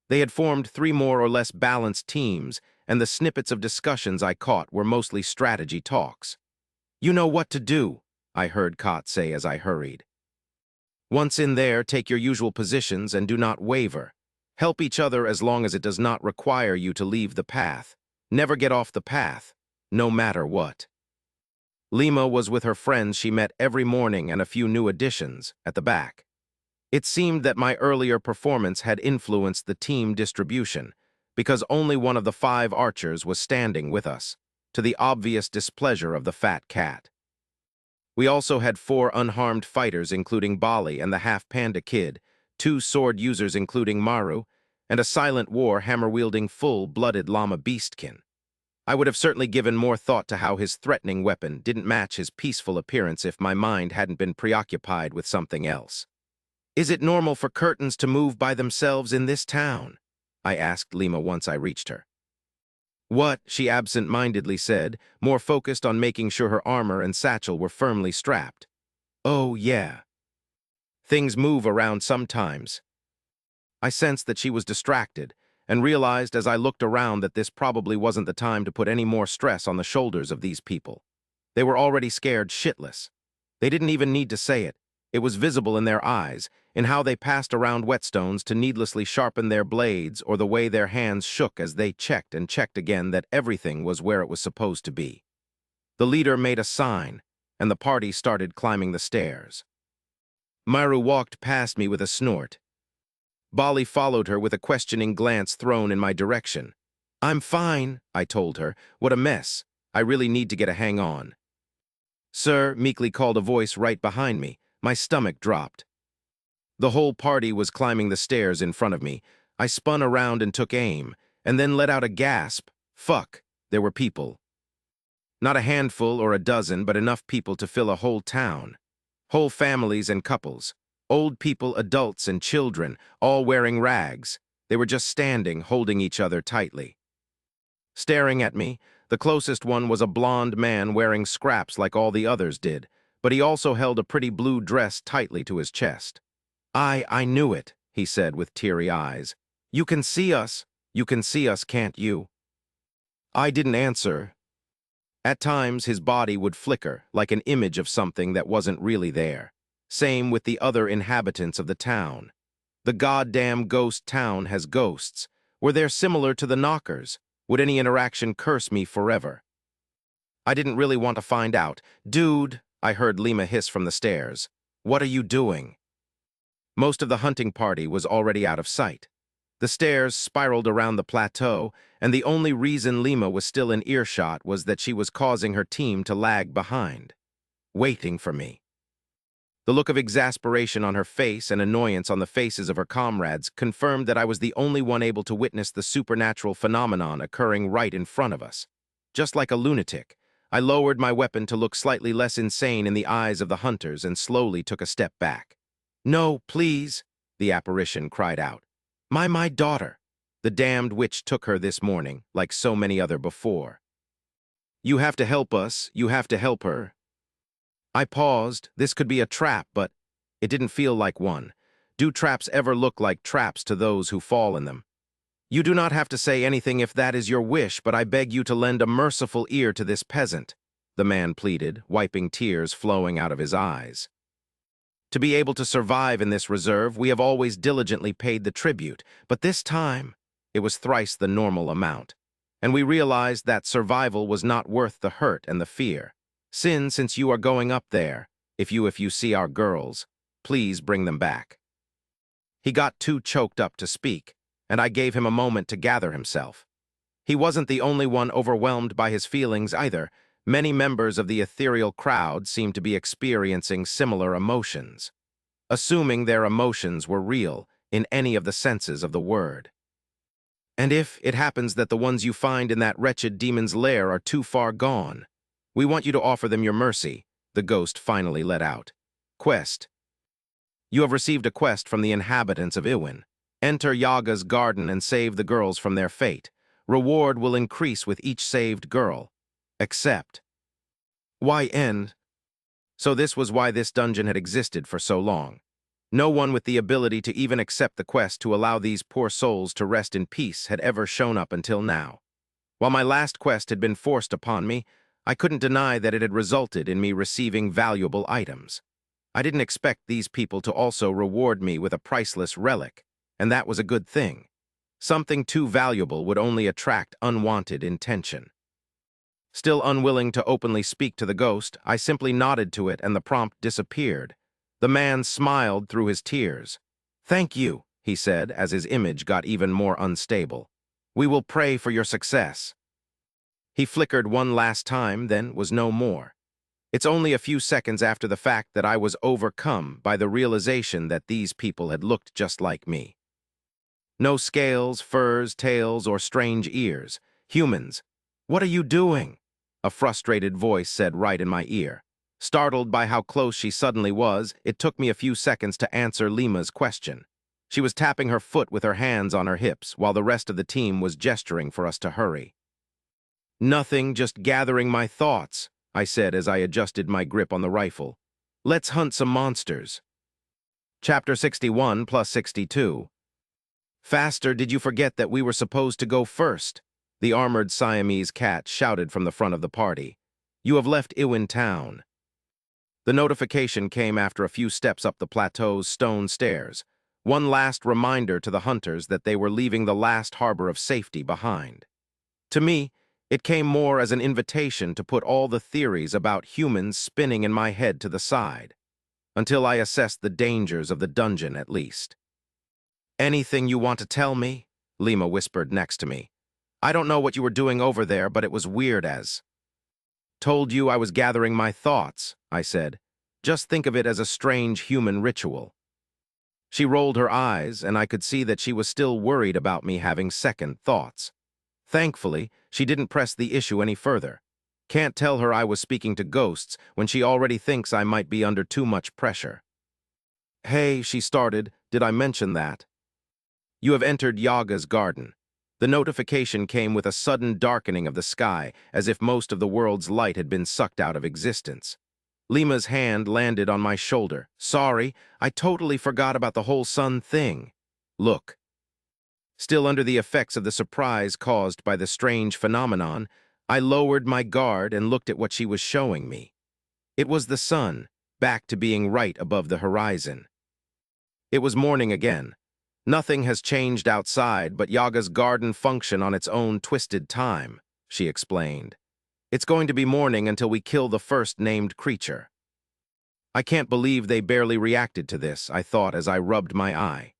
They had formed 3 more or less balanced teams, and the snippets of discussions I caught were mostly strategy talks. You know what to do, I heard Kot say as I hurried. Once in there, take your usual positions and do not waver. Help each other as long as it does not require you to leave the path. Never get off the path, no matter what. Lima was with her friends she met every morning and a few new additions at the back. It seemed that my earlier performance had influenced the team distribution, because only one of the 5 archers was standing with us, to the obvious displeasure of the fat cat. We also had 4 unharmed fighters including Bali and the half-panda kid, 2 sword users including Maru, and a silent war hammer-wielding full-blooded llama beastkin. I would have certainly given more thought to how his threatening weapon didn't match his peaceful appearance if my mind hadn't been preoccupied with something else. Is it normal for curtains to move by themselves in this town? I asked Lima once I reached her. What? She absent-mindedly said, more focused on making sure her armor and satchel were firmly strapped. Oh, yeah. Things move around sometimes. I sensed that she was distracted, and realized as I looked around that this probably wasn't the time to put any more stress on the shoulders of these people. They were already scared shitless. They didn't even need to say it. It was visible in their eyes, in how they passed around whetstones to needlessly sharpen their blades or the way their hands shook as they checked and checked again that everything was where it was supposed to be. The leader made a sign, and the party started climbing the stairs. Myru walked past me with a snort. Bali followed her with a questioning glance thrown in my direction. "I'm fine," I told her. "What a mess. I really need to get a hang on." "Sir," meekly called a voice right behind me. My stomach dropped. The whole party was climbing the stairs in front of me. I spun around and took aim, and then let out a gasp. Fuck, there were people. Not a handful or a dozen, but enough people to fill a whole town. Whole families and couples. Old people, adults, and children, all wearing rags. They were just standing, holding each other tightly. Staring at me, the closest one was a blond man wearing scraps like all the others did, but he also held a pretty blue dress tightly to his chest. I knew it," he said with teary eyes. "You can see us. You can see us, can't you?" I didn't answer. At times, his body would flicker, like an image of something that wasn't really there. Same with the other inhabitants of the town. The goddamn ghost town has ghosts. Were they similar to the knockers? Would any interaction curse me forever? I didn't really want to find out. "Dude," I heard Lima hiss from the stairs. "What are you doing?" Most of the hunting party was already out of sight. The stairs spiraled around the plateau, and the only reason Lima was still in earshot was that she was causing her team to lag behind, waiting for me. The look of exasperation on her face and annoyance on the faces of her comrades confirmed that I was the only one able to witness the supernatural phenomenon occurring right in front of us. Just like a lunatic, I lowered my weapon to look slightly less insane in the eyes of the hunters and slowly took a step back. "No, please," the apparition cried out. My daughter. The damned witch took her this morning, like so many other before. "You have to help us. You have to help her." I paused. This could be a trap, but it didn't feel like one. Do traps ever look like traps to those who fall in them? "You do not have to say anything if that is your wish, but I beg you to lend a merciful ear to this peasant," the man pleaded, wiping tears flowing out of his eyes. "To be able to survive in this reserve, we have always diligently paid the tribute, but this time, it was thrice the normal amount. And we realized that survival was not worth the hurt and the fear. Since you are going up there, if you see our girls, please bring them back." He got too choked up to speak, and I gave him a moment to gather himself. He wasn't the only one overwhelmed by his feelings either. Many members of the ethereal crowd seemed to be experiencing similar emotions, assuming their emotions were real in any of the senses of the word. "And if it happens that the ones you find in that wretched demon's lair are too far gone, we want you to offer them your mercy," the ghost finally let out. "Quest. You have received a quest from the inhabitants of Iwin. Enter Yaga's garden and save the girls from their fate. Reward will increase with each saved girl. Accept." Why end? So this was why this dungeon had existed for so long. No one with the ability to even accept the quest to allow these poor souls to rest in peace had ever shown up until now. While my last quest had been forced upon me, I couldn't deny that it had resulted in me receiving valuable items. I didn't expect these people to also reward me with a priceless relic, and that was a good thing. Something too valuable would only attract unwanted intention. Still unwilling to openly speak to the ghost, I simply nodded to it and the prompt disappeared. The man smiled through his tears. "Thank you," he said as his image got even more unstable. "We will pray for your success." He flickered one last time, then was no more. It's only a few seconds after the fact that I was overcome by the realization that these people had looked just like me. No scales, furs, tails, or strange ears. Humans. "What are you doing?" a frustrated voice said right in my ear. Startled by how close she suddenly was, it took me a few seconds to answer Lima's question. She was tapping her foot with her hands on her hips, while the rest of the team was gesturing for us to hurry. Nothing, just gathering my thoughts, I said as I adjusted my grip on the rifle. Let's hunt some monsters. Chapter 61 plus 62. Faster, did you forget that we were supposed to go first? The armored Siamese cat shouted from the front of the party. You have left Iwin town. The notification came after a few steps up the plateau's stone stairs, one last reminder to the hunters that they were leaving the last harbor of safety behind. To me, it came more as an invitation to put all the theories about humans spinning in my head to the side, until I assessed the dangers of the dungeon at least. Anything you want to tell me? Lima whispered next to me. I don't know what you were doing over there, but it was weird as. Told you I was gathering my thoughts, I said. Just think of it as a strange human ritual. She rolled her eyes, and I could see that she was still worried about me having second thoughts. Thankfully, she didn't press the issue any further. Can't tell her I was speaking to ghosts when she already thinks I might be under too much pressure. Hey, she started, did I mention that? You have entered Yaga's garden. The notification came with a sudden darkening of the sky, as if most of the world's light had been sucked out of existence. Lima's hand landed on my shoulder. Sorry, I totally forgot about the whole sun thing. Look. Still under the effects of the surprise caused by the strange phenomenon, I lowered my guard and looked at what she was showing me. It was the sun, back to being right above the horizon. It was morning again. Nothing has changed outside but Yaga's garden function on its own twisted time, she explained. It's going to be morning until we kill the first named creature. I can't believe they barely reacted to this, I thought as I rubbed my eye.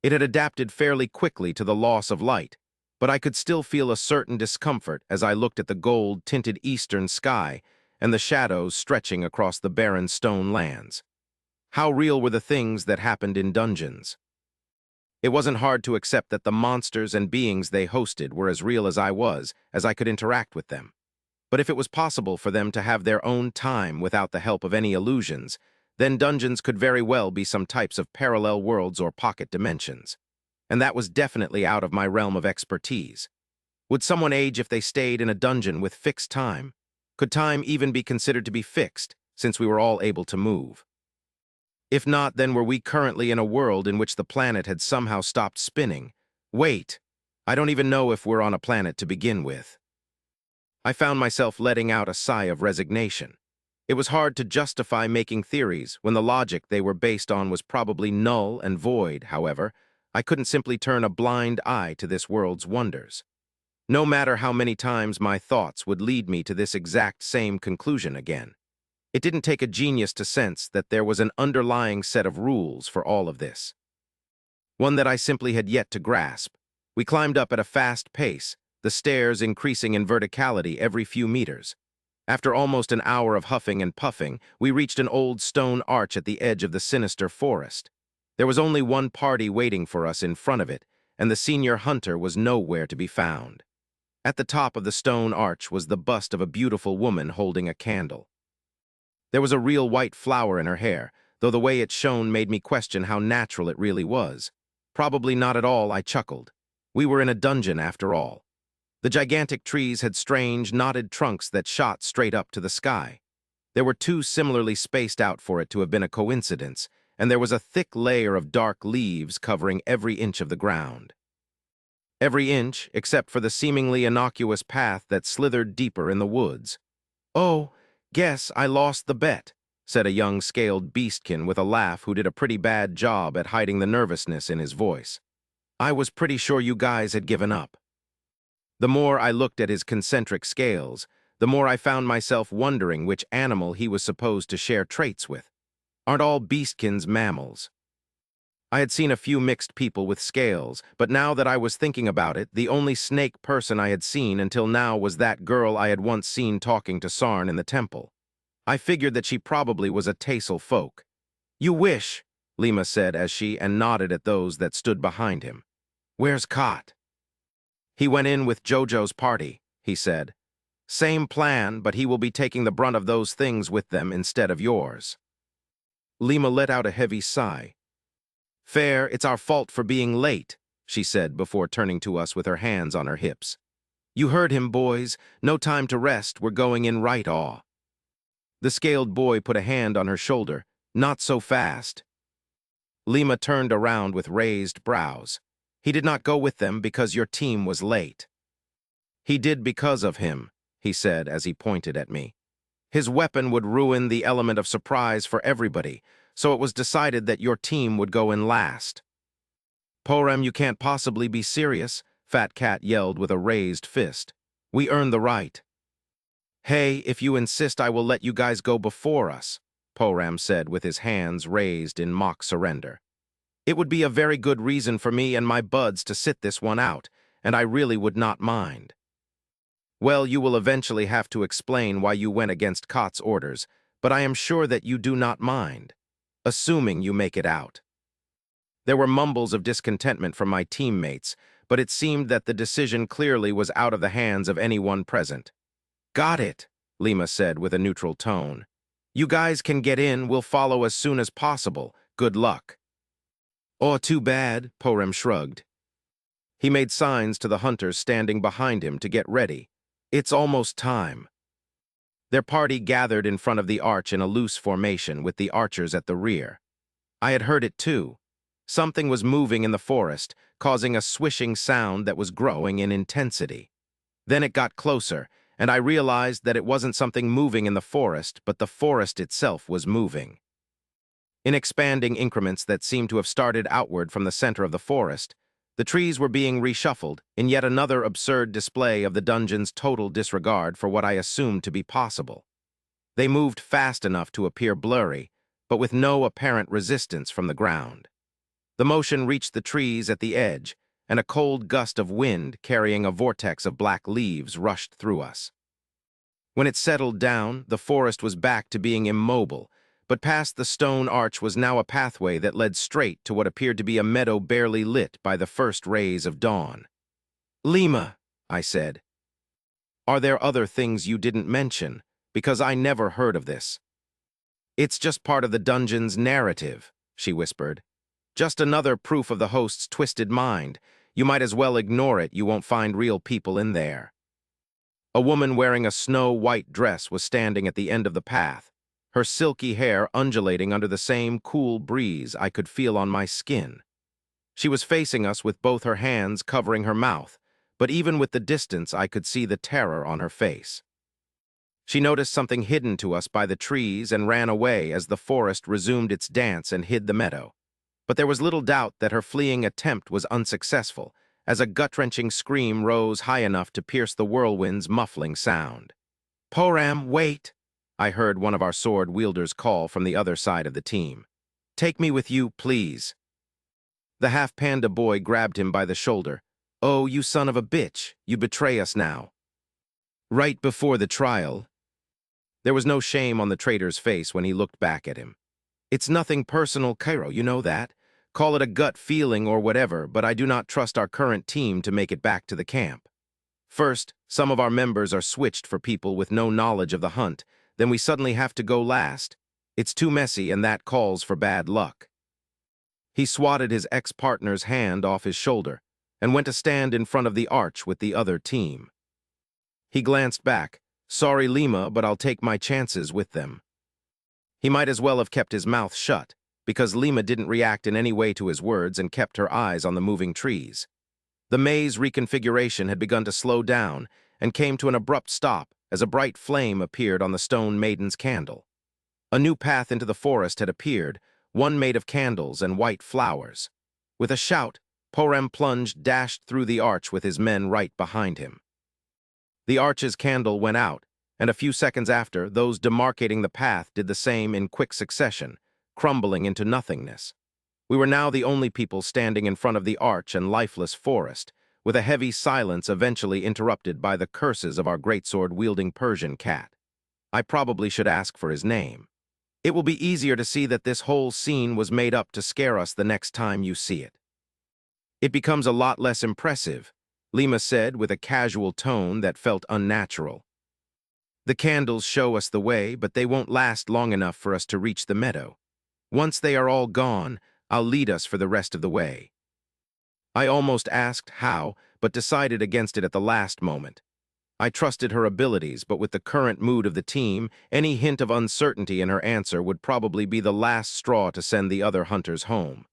It had adapted fairly quickly to the loss of light, but I could still feel a certain discomfort as I looked at the gold-tinted eastern sky and the shadows stretching across the barren stone lands. How real were the things that happened in dungeons? It wasn't hard to accept that the monsters and beings they hosted were as real as I could interact with them. But if it was possible for them to have their own time without the help of any illusions, then dungeons could very well be some types of parallel worlds or pocket dimensions. And that was definitely out of my realm of expertise. Would someone age if they stayed in a dungeon with fixed time? Could time even be considered to be fixed, since we were all able to move? If not, then were we currently in a world in which the planet had somehow stopped spinning? Wait, I don't even know if we're on a planet to begin with. I found myself letting out a sigh of resignation. It was hard to justify making theories when the logic they were based on was probably null and void. However, I couldn't simply turn a blind eye to this world's wonders. No matter how many times my thoughts would lead me to this exact same conclusion again. It didn't take a genius to sense that there was an underlying set of rules for all of this. One that I simply had yet to grasp. We climbed up at a fast pace, the stairs increasing in verticality every few meters. After almost an hour of huffing and puffing, we reached an old stone arch at the edge of the sinister forest. There was only one party waiting for us in front of it, and the senior hunter was nowhere to be found. At the top of the stone arch was the bust of a beautiful woman holding a candle. There was a real white flower in her hair, though the way it shone made me question how natural it really was. Probably not at all, I chuckled. We were in a dungeon after all. The gigantic trees had strange, knotted trunks that shot straight up to the sky. There were too similarly spaced out for it to have been a coincidence, and there was a thick layer of dark leaves covering every inch of the ground. Every inch, except for the seemingly innocuous path that slithered deeper in the woods. Oh, guess I lost the bet, said a young scaled beastkin with a laugh who did a pretty bad job at hiding the nervousness in his voice. I was pretty sure you guys had given up. The more I looked at his concentric scales, the more I found myself wondering which animal he was supposed to share traits with. Aren't all beastkins mammals? I had seen a few mixed people with scales, but now that I was thinking about it, the only snake person I had seen until now was that girl I had once seen talking to Sarn in the temple. I figured that she probably was a Tassel folk. You wish, Lima said as she nodded at those that stood behind him. Where's Kot? He went in with Jojo's party, he said. Same plan, but he will be taking the brunt of those things with them instead of yours. Lima let out a heavy sigh. Fair, it's our fault for being late, she said before turning to us with her hands on her hips. You heard him, boys. No time to rest. We're going in right aw. The scaled boy put a hand on her shoulder. Not so fast. Lima turned around with raised brows. He did not go with them because your team was late. He did because of him, he said as he pointed at me. His weapon would ruin the element of surprise for everybody, so it was decided that your team would go in last. Porem, you can't possibly be serious, Fat Cat yelled with a raised fist. We earned the right. Hey, if you insist, I will let you guys go before us, Porem said with his hands raised in mock surrender. It would be a very good reason for me and my buds to sit this one out, and I really would not mind. Well, you will eventually have to explain why you went against Kot's orders, but I am sure that you do not mind, assuming you make it out. There were mumbles of discontentment from my teammates, but it seemed that the decision clearly was out of the hands of anyone present. Got it, Lima said with a neutral tone. You guys can get in, we'll follow as soon as possible. Good luck. Oh, too bad, Porem shrugged. He made signs to the hunters standing behind him to get ready. It's almost time. Their party gathered in front of the arch in a loose formation with the archers at the rear. I had heard it too. Something was moving in the forest, causing a swishing sound that was growing in intensity. Then it got closer, and I realized that it wasn't something moving in the forest, but the forest itself was moving. In expanding increments that seemed to have started outward from the center of the forest, the trees were being reshuffled in yet another absurd display of the dungeon's total disregard for what I assumed to be possible. They moved fast enough to appear blurry, but with no apparent resistance from the ground. The motion reached the trees at the edge, and a cold gust of wind carrying a vortex of black leaves rushed through us. When it settled down, the forest was back to being immobile, but past the stone arch was now a pathway that led straight to what appeared to be a meadow barely lit by the first rays of dawn. Lima, I said. Are there other things you didn't mention? Because I never heard of this. It's just part of the dungeon's narrative, she whispered. Just another proof of the host's twisted mind. You might as well ignore it, you won't find real people in there. A woman wearing a snow-white dress was standing at the end of the path, her silky hair undulating under the same cool breeze I could feel on my skin. She was facing us with both her hands covering her mouth, but even with the distance I could see the terror on her face. She noticed something hidden to us by the trees and ran away as the forest resumed its dance and hid the meadow. But there was little doubt that her fleeing attempt was unsuccessful, as a gut-wrenching scream rose high enough to pierce the whirlwind's muffling sound. Porem, wait! I heard one of our sword-wielders call from the other side of the team. Take me with you, please. The half-panda boy grabbed him by the shoulder. Oh, you son of a bitch, you betray us now. Right before the trial. There was no shame on the traitor's face when he looked back at him. It's nothing personal, Cairo, you know that. Call it a gut feeling or whatever, but I do not trust our current team to make it back to the camp. First, some of our members are switched for people with no knowledge of the hunt, then we suddenly have to go last. It's too messy, and that calls for bad luck. He swatted his ex-partner's hand off his shoulder and went to stand in front of the arch with the other team. He glanced back. Sorry, Lima, but I'll take my chances with them. He might as well have kept his mouth shut, because Lima didn't react in any way to his words and kept her eyes on the moving trees. The maze reconfiguration had begun to slow down and came to an abrupt stop as a bright flame appeared on the stone maiden's candle. A new path into the forest had appeared, one made of candles and white flowers. With a shout, Porem plunged, dashed through the arch with his men right behind him. The arch's candle went out, and a few seconds after, those demarcating the path did the same in quick succession, crumbling into nothingness. We were now the only people standing in front of the arch and lifeless forest, with a heavy silence eventually interrupted by the curses of our greatsword-wielding Persian cat. I probably should ask for his name. It will be easier to see that this whole scene was made up to scare us the next time you see it. It becomes a lot less impressive, Lima said with a casual tone that felt unnatural. The candles show us the way, but they won't last long enough for us to reach the meadow. Once they are all gone, I'll lead us for the rest of the way. I almost asked how, but decided against it at the last moment. I trusted her abilities, but with the current mood of the team, any hint of uncertainty in her answer would probably be the last straw to send the other hunters home.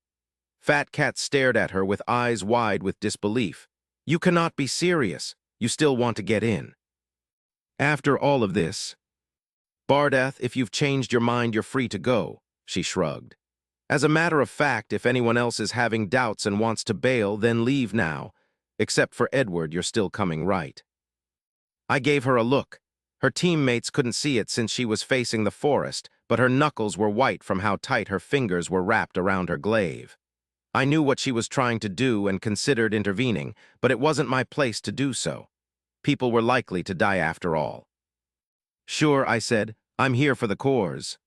Fat Cat stared at her with eyes wide with disbelief. "You cannot be serious. You still want to get in." "After all of this, Bardath, if you've changed your mind, you're free to go," she shrugged. "As a matter of fact, if anyone else is having doubts and wants to bail, then leave now. Except for Edward, you're still coming right." I gave her a look. Her teammates couldn't see it since she was facing the forest, but her knuckles were white from how tight her fingers were wrapped around her glaive. I knew what she was trying to do and considered intervening, but it wasn't my place to do so. People were likely to die after all. "Sure," I said. "I'm here for the cores.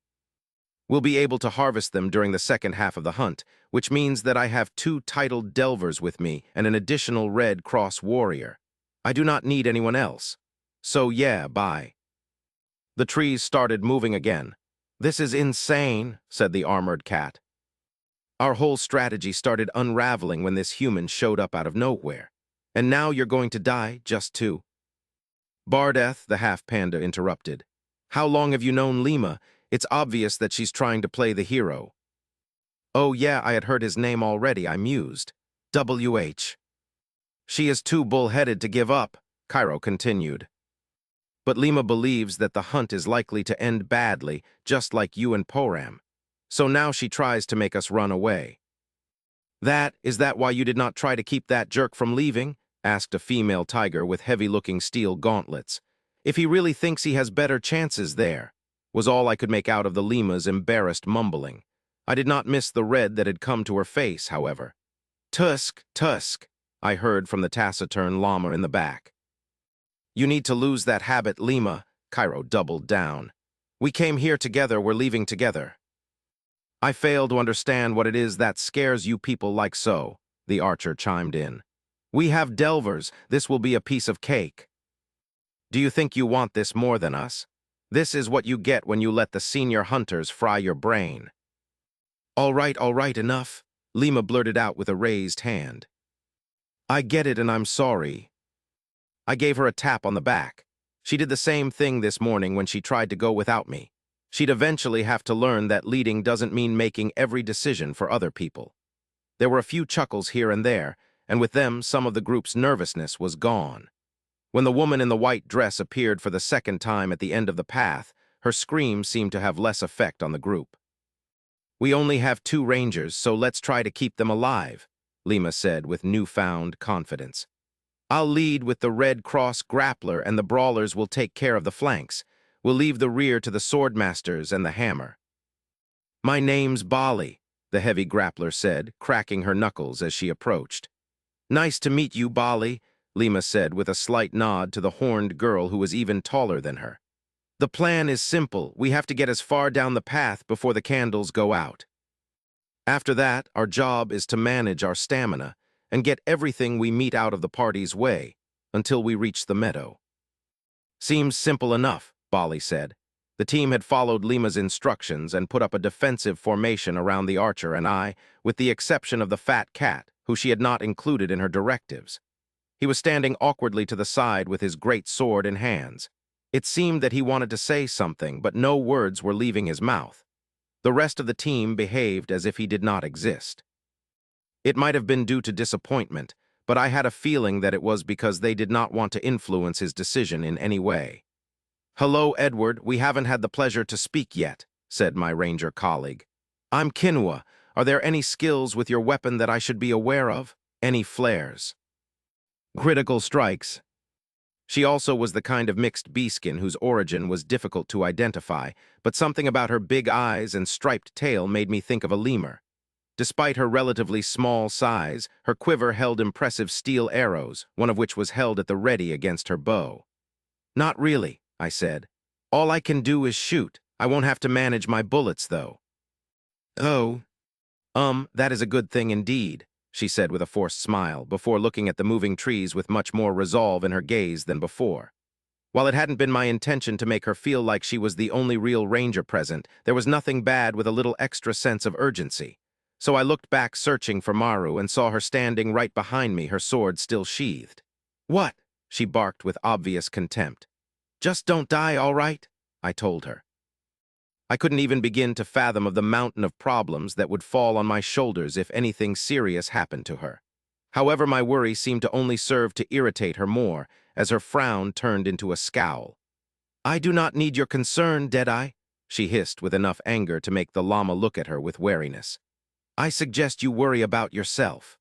We'll be able to harvest them during the second half of the hunt, which means that I have 2 titled delvers with me and an additional Red Cross warrior. I do not need anyone else. So yeah, bye." The trees started moving again. "This is insane," said the armored cat. "Our whole strategy started unraveling when this human showed up out of nowhere. And now you're going to die, just too." "Bardath," the half-panda interrupted. "How long have you known Lima? It's obvious that she's trying to play the hero." "Oh yeah, I had heard his name already," I mused. "WH. She is too bull-headed to give up," Cairo continued. "But Lima believes that the hunt is likely to end badly, just like you and Poram. So now she tries to make us run away." Is that why you did not try to keep that jerk from leaving?" asked a female tiger with heavy-looking steel gauntlets. "If he really thinks he has better chances there," was all I could make out of the Lima's embarrassed mumbling. I did not miss the red that had come to her face, however. "Tusk, Tusk," I heard from the taciturn llama in the back. "You need to lose that habit, Lima," Cairo doubled down. "We came here together, we're leaving together." "I fail to understand what it is that scares you people like so," the archer chimed in. "We have delvers, this will be a piece of cake." "Do you think you want this more than us? This is what you get when you let the senior hunters fry your brain." All right, enough," Lima blurted out with a raised hand. "I get it and I'm sorry." I gave her a tap on the back. She did the same thing this morning when she tried to go without me. She'd eventually have to learn that leading doesn't mean making every decision for other people. There were a few chuckles here and there, and with them some of the group's nervousness was gone. When the woman in the white dress appeared for the second time at the end of the path, her scream seemed to have less effect on the group. "We only have 2 rangers, so let's try to keep them alive," Lima said with newfound confidence. "I'll lead with the Red Cross grappler and the brawlers will take care of the flanks. We'll leave the rear to the swordmasters and the hammer." "My name's Bali," the heavy grappler said, cracking her knuckles as she approached. "Nice to meet you, Bali," Lima said with a slight nod to the horned girl who was even taller than her. "The plan is simple. We have to get as far down the path before the candles go out. After that, our job is to manage our stamina and get everything we meet out of the party's way until we reach the meadow." "Seems simple enough," Bali said. The team had followed Lima's instructions and put up a defensive formation around the archer and I, with the exception of the fat cat, who she had not included in her directives. He was standing awkwardly to the side with his great sword in hands. It seemed that he wanted to say something, but no words were leaving his mouth. The rest of the team behaved as if he did not exist. It might have been due to disappointment, but I had a feeling that it was because they did not want to influence his decision in any way. "Hello, Edward, we haven't had the pleasure to speak yet," said my ranger colleague. "I'm Kinua. Are there any skills with your weapon that I should be aware of? Any flares?" "Critical strikes." She also was the kind of mixed beaskin whose origin was difficult to identify, but something about her big eyes and striped tail made me think of a lemur. Despite her relatively small size, her quiver held impressive steel arrows, one of which was held at the ready against her bow. "Not really," I said. "All I can do is shoot. I won't have to manage my bullets, though." "Oh, that is a good thing indeed," she said with a forced smile, before looking at the moving trees with much more resolve in her gaze than before. While it hadn't been my intention to make her feel like she was the only real ranger present, there was nothing bad with a little extra sense of urgency. So I looked back searching for Maru and saw her standing right behind me, her sword still sheathed. "What?" she barked with obvious contempt. "Just don't die, all right?" I told her. I couldn't even begin to fathom of the mountain of problems that would fall on my shoulders if anything serious happened to her. However, my worry seemed to only serve to irritate her more, as her frown turned into a scowl. "I do not need your concern, Deadeye," she hissed with enough anger to make the llama look at her with wariness. "I suggest you worry about yourself."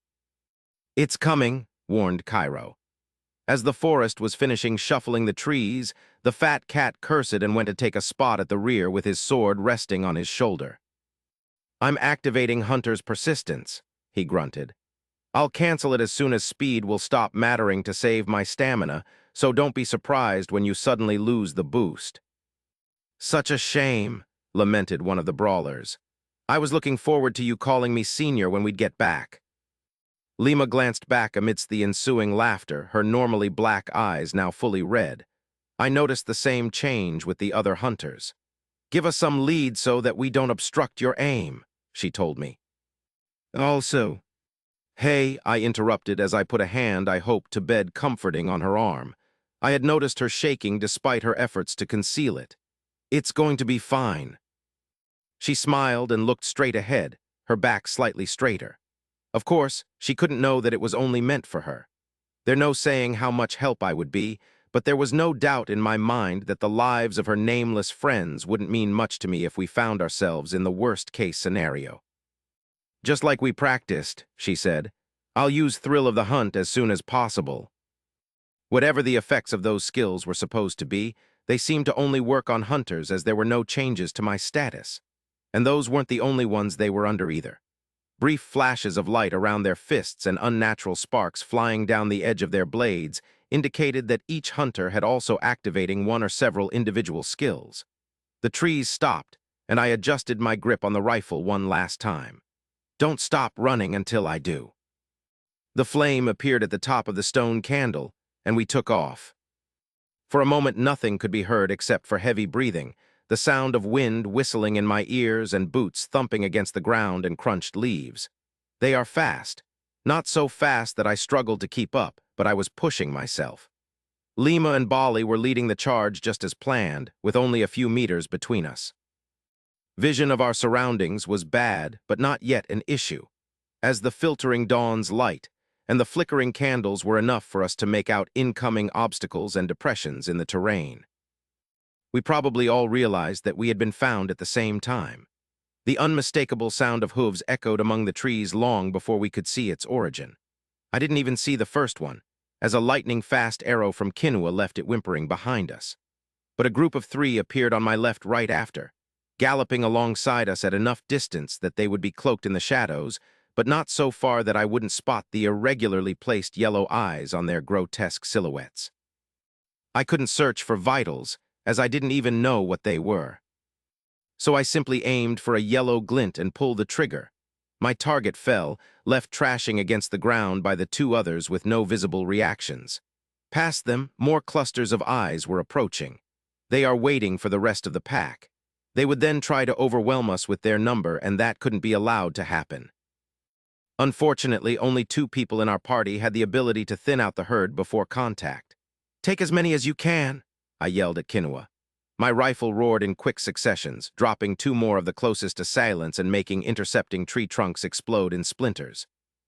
"It's coming," warned Cairo. As the forest was finishing shuffling the trees, the fat cat cursed and went to take a spot at the rear with his sword resting on his shoulder. "I'm activating Hunter's persistence," he grunted. "I'll cancel it as soon as speed will stop mattering to save my stamina, so don't be surprised when you suddenly lose the boost." "Such a shame," lamented one of the brawlers. "I was looking forward to you calling me senior when we'd get back." Lima glanced back amidst the ensuing laughter, her normally black eyes now fully red. I noticed the same change with the other hunters. "Give us some lead so that we don't obstruct your aim," she told me. "Also—" "Hey," I interrupted as I put a hand I hoped to bed comforting on her arm. I had noticed her shaking despite her efforts to conceal it. "It's going to be fine." She smiled and looked straight ahead, her back slightly straighter. Of course, she couldn't know that it was only meant for her. There's no saying how much help I would be, but there was no doubt in my mind that the lives of her nameless friends wouldn't mean much to me if we found ourselves in the worst-case scenario. "Just like we practiced," she said. "I'll use Thrill of the Hunt as soon as possible." Whatever the effects of those skills were supposed to be, they seemed to only work on hunters as there were no changes to my status. And those weren't the only ones they were under either. Brief flashes of light around their fists and unnatural sparks flying down the edge of their blades indicated that each hunter had also activating one or several individual skills. The trees stopped, and I adjusted my grip on the rifle one last time. "Don't stop running until I do." The flame appeared at the top of the stone candle, and we took off. For a moment nothing could be heard except for heavy breathing, the sound of wind whistling in my ears and boots thumping against the ground and crunched leaves. They are fast. Not so fast that I struggled to keep up, but I was pushing myself. Lima and Bali were leading the charge just as planned, with only a few meters between us. Vision of our surroundings was bad, but not yet an issue, as the filtering dawn's light and the flickering candles were enough for us to make out incoming obstacles and depressions in the terrain. We probably all realized that we had been found at the same time. The unmistakable sound of hooves echoed among the trees long before we could see its origin. I didn't even see the first one, as a lightning-fast arrow from Kinua left it whimpering behind us. But a group of 3 appeared on my left right after, galloping alongside us at enough distance that they would be cloaked in the shadows, but not so far that I wouldn't spot the irregularly placed yellow eyes on their grotesque silhouettes. I couldn't search for vitals, as I didn't even know what they were. So I simply aimed for a yellow glint and pulled the trigger. My target fell, left trashing against the ground by the 2 others with no visible reactions. Past them, more clusters of eyes were approaching. They are waiting for the rest of the pack. They would then try to overwhelm us with their number, and that couldn't be allowed to happen. Unfortunately, only 2 people in our party had the ability to thin out the herd before contact. "Take as many as you can," I yelled at Kinua. My rifle roared in quick successions, dropping 2 more of the closest assailants and making intercepting tree trunks explode in splinters.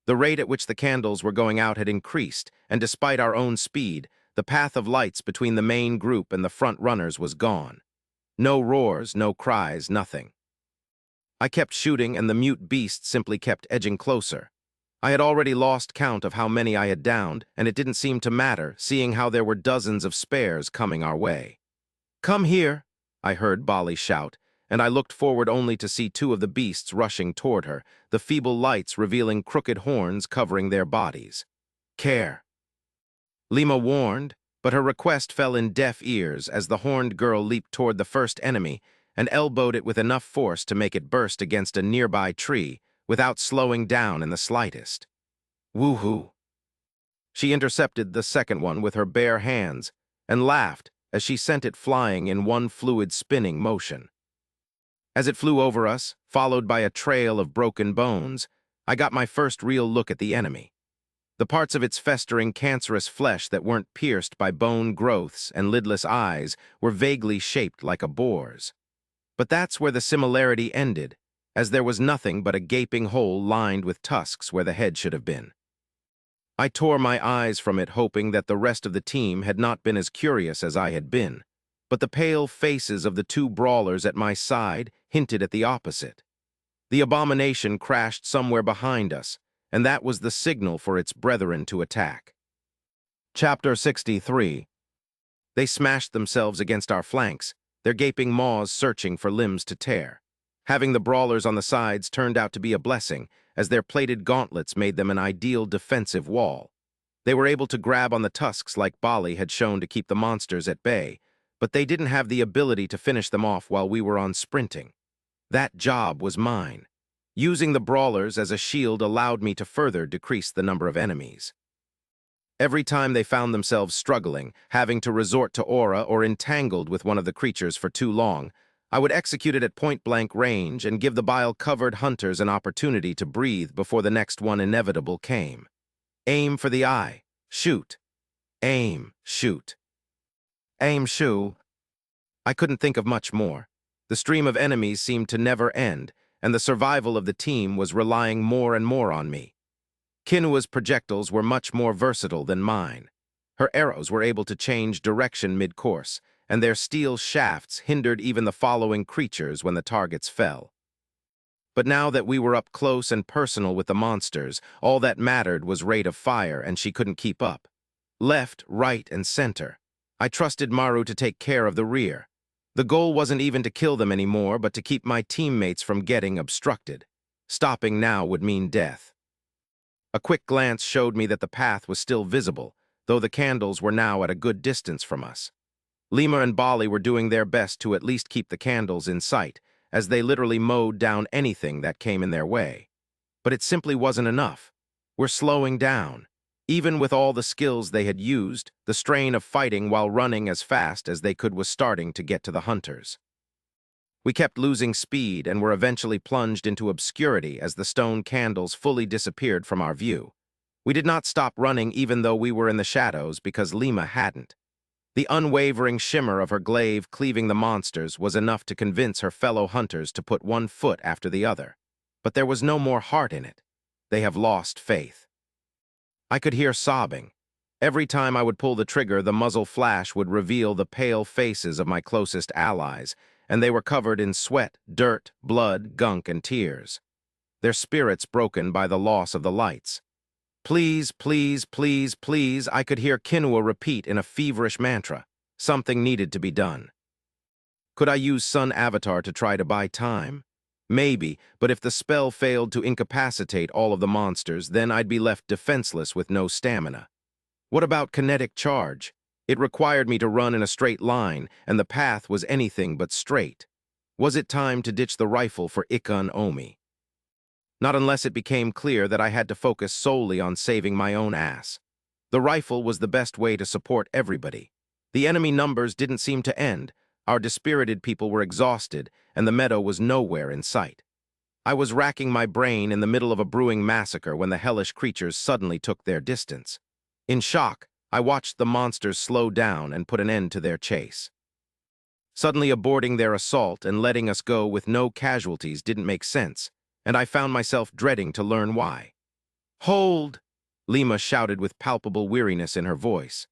The rate at which the candles were going out had increased, and despite our own speed, the path of lights between the main group and the front runners was gone. No roars, no cries, nothing. I kept shooting, and the mute beast simply kept edging closer. I had already lost count of how many I had downed, and it didn't seem to matter, seeing how there were dozens of spares coming our way. "Come here," I heard Bali shout, and I looked forward only to see 2 of the beasts rushing toward her, the feeble lights revealing crooked horns covering their bodies. "Care," Lima warned, but her request fell in deaf ears as the horned girl leaped toward the first enemy and elbowed it with enough force to make it burst against a nearby tree without slowing down in the slightest. "Woohoo!" She intercepted the second one with her bare hands and laughed as she sent it flying in one fluid spinning motion. As it flew over us, followed by a trail of broken bones, I got my first real look at the enemy. The parts of its festering, cancerous flesh that weren't pierced by bone growths and lidless eyes were vaguely shaped like a boar's. But that's where the similarity ended, as there was nothing but a gaping hole lined with tusks where the head should have been. I tore my eyes from it, hoping that the rest of the team had not been as curious as I had been. But the pale faces of the two brawlers at my side hinted at the opposite. The abomination crashed somewhere behind us, and that was the signal for its brethren to attack. Chapter 63. They smashed themselves against our flanks, their gaping maws searching for limbs to tear. Having the brawlers on the sides turned out to be a blessing, as their plated gauntlets made them an ideal defensive wall. They were able to grab on the tusks like Bali had shown to keep the monsters at bay, but they didn't have the ability to finish them off while we were on sprinting. That job was mine. Using the brawlers as a shield allowed me to further decrease the number of enemies. Every time they found themselves struggling, having to resort to aura or entangled with one of the creatures for too long, I would execute it at point-blank range and give the bile-covered hunters an opportunity to breathe before the next one inevitable came. Aim for the eye. Shoot. Aim. Shoot. Aim. Shoot. I couldn't think of much more. The stream of enemies seemed to never end, and the survival of the team was relying more and more on me. Kinua's projectiles were much more versatile than mine. Her arrows were able to change direction mid-course, and their steel shafts hindered even the following creatures when the targets fell. But now that we were up close and personal with the monsters, all that mattered was rate of fire, and she couldn't keep up. Left, right, and center. I trusted Maru to take care of the rear. The goal wasn't even to kill them anymore, but to keep my teammates from getting obstructed. Stopping now would mean death. A quick glance showed me that the path was still visible, though the candles were now at a good distance from us. Lima and Bali were doing their best to at least keep the candles in sight, as they literally mowed down anything that came in their way. But it simply wasn't enough. We're slowing down. Even with all the skills they had used, the strain of fighting while running as fast as they could was starting to get to the hunters. We kept losing speed and were eventually plunged into obscurity as the stone candles fully disappeared from our view. We did not stop running even though we were in the shadows because Lima hadn't. The unwavering shimmer of her glaive cleaving the monsters was enough to convince her fellow hunters to put one foot after the other. But there was no more heart in it. They have lost faith. I could hear sobbing. Every time I would pull the trigger, the muzzle flash would reveal the pale faces of my closest allies, and they were covered in sweat, dirt, blood, gunk, and tears. Their spirits broken by the loss of the lights. Please, please, please, please, I could hear Kinua repeat in a feverish mantra. Something needed to be done. Could I use Sun Avatar to try to buy time? Maybe, but if the spell failed to incapacitate all of the monsters, then I'd be left defenseless with no stamina. What about kinetic charge? It required me to run in a straight line, and the path was anything but straight. Was it time to ditch the rifle for Ikun Omi? Not unless it became clear that I had to focus solely on saving my own ass. The rifle was the best way to support everybody. The enemy numbers didn't seem to end. Our dispirited people were exhausted, and the meadow was nowhere in sight. I was racking my brain in the middle of a brewing massacre when the hellish creatures suddenly took their distance. In shock, I watched the monsters slow down and put an end to their chase. Suddenly aborting their assault and letting us go with no casualties didn't make sense, and I found myself dreading to learn why. "Hold!" Lima shouted with palpable weariness in her voice.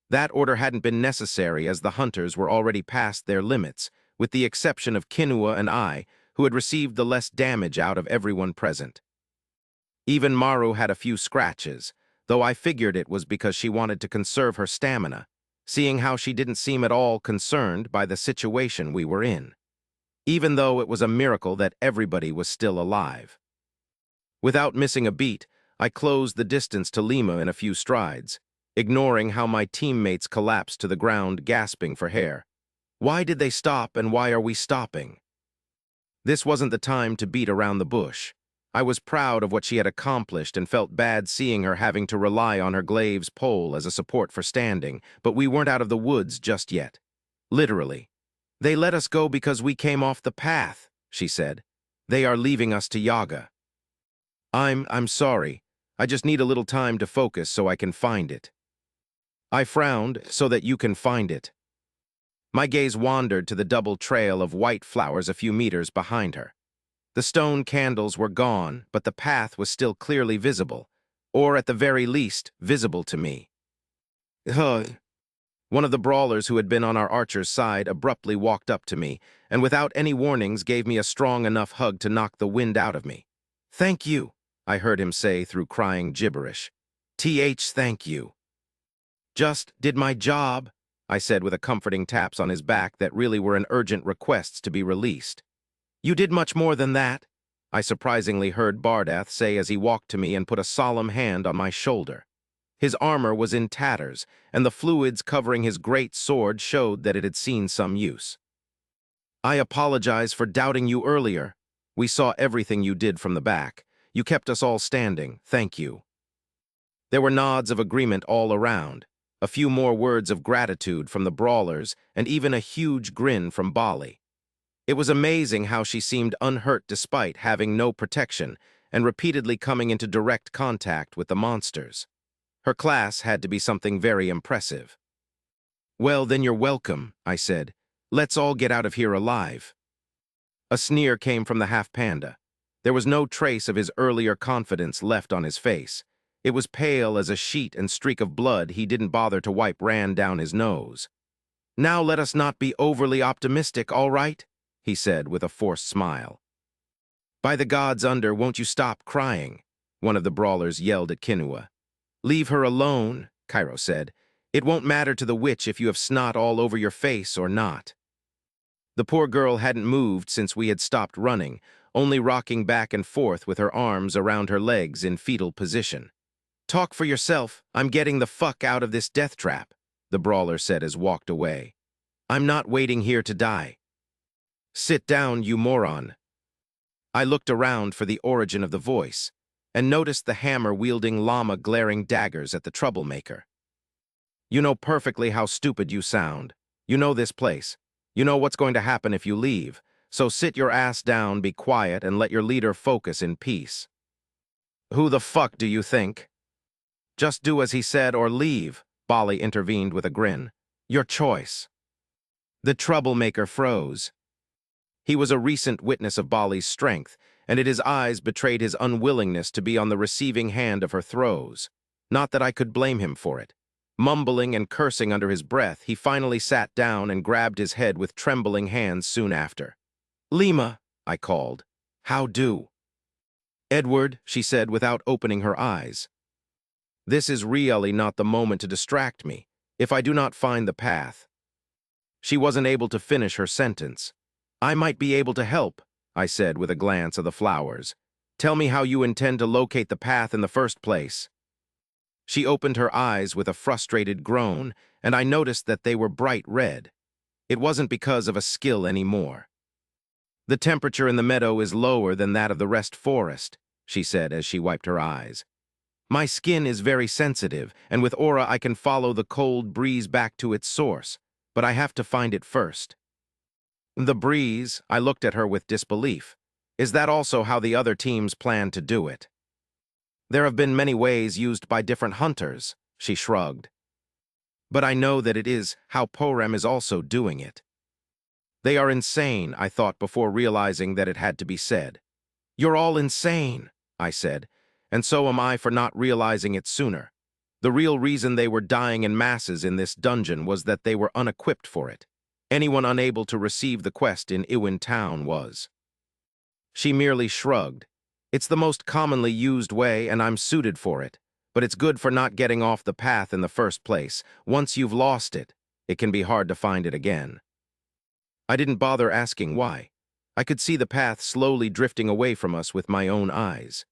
That order hadn't been necessary as the hunters were already past their limits, with the exception of Kinua and I, who had received the less damage out of everyone present. Even Maru had a few scratches, though I figured it was because she wanted to conserve her stamina, seeing how she didn't seem at all concerned by the situation we were in, even though it was a miracle that everybody was still alive. Without missing a beat, I closed the distance to Lima in a few strides, ignoring how my teammates collapsed to the ground, gasping for air. Why did they stop, and why are we stopping? This wasn't the time to beat around the bush. I was proud of what she had accomplished and felt bad seeing her having to rely on her glaive's pole as a support for standing, but we weren't out of the woods just yet. Literally. "They let us go because we came off the path," she said. They are leaving us to Yaga. I'm sorry. I just need a little time to focus so I can find it. I frowned so that you can find it. My gaze wandered to the double trail of white flowers a few meters behind her. The stone candles were gone, but the path was still clearly visible, or at the very least, visible to me. Ugh. One of the brawlers who had been on our archer's side abruptly walked up to me, and without any warnings gave me a strong enough hug to knock the wind out of me. "Thank you," I heard him say through crying gibberish. Thank you. "Just did my job," I said with a comforting taps on his back that really were an urgent requests to be released. "You did much more than that," I surprisingly heard Bardath say as he walked to me and put a solemn hand on my shoulder. His armor was in tatters, and the fluids covering his great sword showed that it had seen some use. "I apologize for doubting you earlier. We saw everything you did from the back. You kept us all standing. Thank you." There were nods of agreement all around, a few more words of gratitude from the brawlers, and even a huge grin from Bali. It was amazing how she seemed unhurt despite having no protection and repeatedly coming into direct contact with the monsters. Her class had to be something very impressive. "Well, then you're welcome," I said. "Let's all get out of here alive." A sneer came from the half-panda. There was no trace of his earlier confidence left on his face. It was pale as a sheet and streak of blood he didn't bother to wipe ran down his nose. "Now let us not be overly optimistic, all right?" he said with a forced smile. "By the gods under, won't you stop crying?" one of the brawlers yelled at Kinua. "Leave her alone," Cairo said. "It won't matter to the witch if you have snot all over your face or not." The poor girl hadn't moved since we had stopped running, only rocking back and forth with her arms around her legs in fetal position. "Talk for yourself. I'm getting the fuck out of this death trap," the brawler said as walked away. "I'm not waiting here to die." "Sit down, you moron." I looked around for the origin of the voice, and noticed the hammer-wielding llama glaring daggers at the troublemaker. "You know perfectly how stupid you sound. You know this place. You know what's going to happen if you leave. So sit your ass down, be quiet, and let your leader focus in peace." "Who the fuck do you think?" "Just do as he said or leave," Bali intervened with a grin. "Your choice." The troublemaker froze. He was a recent witness of Bali's strength, and his eyes betrayed his unwillingness to be on the receiving hand of her throws. Not that I could blame him for it. Mumbling and cursing under his breath, he finally sat down and grabbed his head with trembling hands soon after. "Lima," I called. "How do?" "Edward," she said without opening her eyes. "This is really not the moment to distract me, if I do not find the path." She wasn't able to finish her sentence. "I might be able to help," I said with a glance of the flowers. "Tell me how you intend to locate the path in the first place." She opened her eyes with a frustrated groan, and I noticed that they were bright red. It wasn't because of a skill anymore. "The temperature in the meadow is lower than that of the rest forest," she said as she wiped her eyes. "My skin is very sensitive, and with aura I can follow the cold breeze back to its source, but I have to find it first." "The breeze," I looked at her with disbelief. "Is that also how the other teams plan to do it?" "There have been many ways used by different hunters," she shrugged. "But I know that it is how Porem is also doing it." "They are insane," I thought before realizing that it had to be said. "You're all insane," I said, "and so am I for not realizing it sooner. The real reason they were dying in masses in this dungeon was that they were unequipped for it. Anyone unable to receive the quest in Iwin Town was." She merely shrugged. "It's the most commonly used way, and I'm suited for it. But it's good for not getting off the path in the first place. Once you've lost it, it can be hard to find it again." I didn't bother asking why. I could see the path slowly drifting away from us with my own eyes.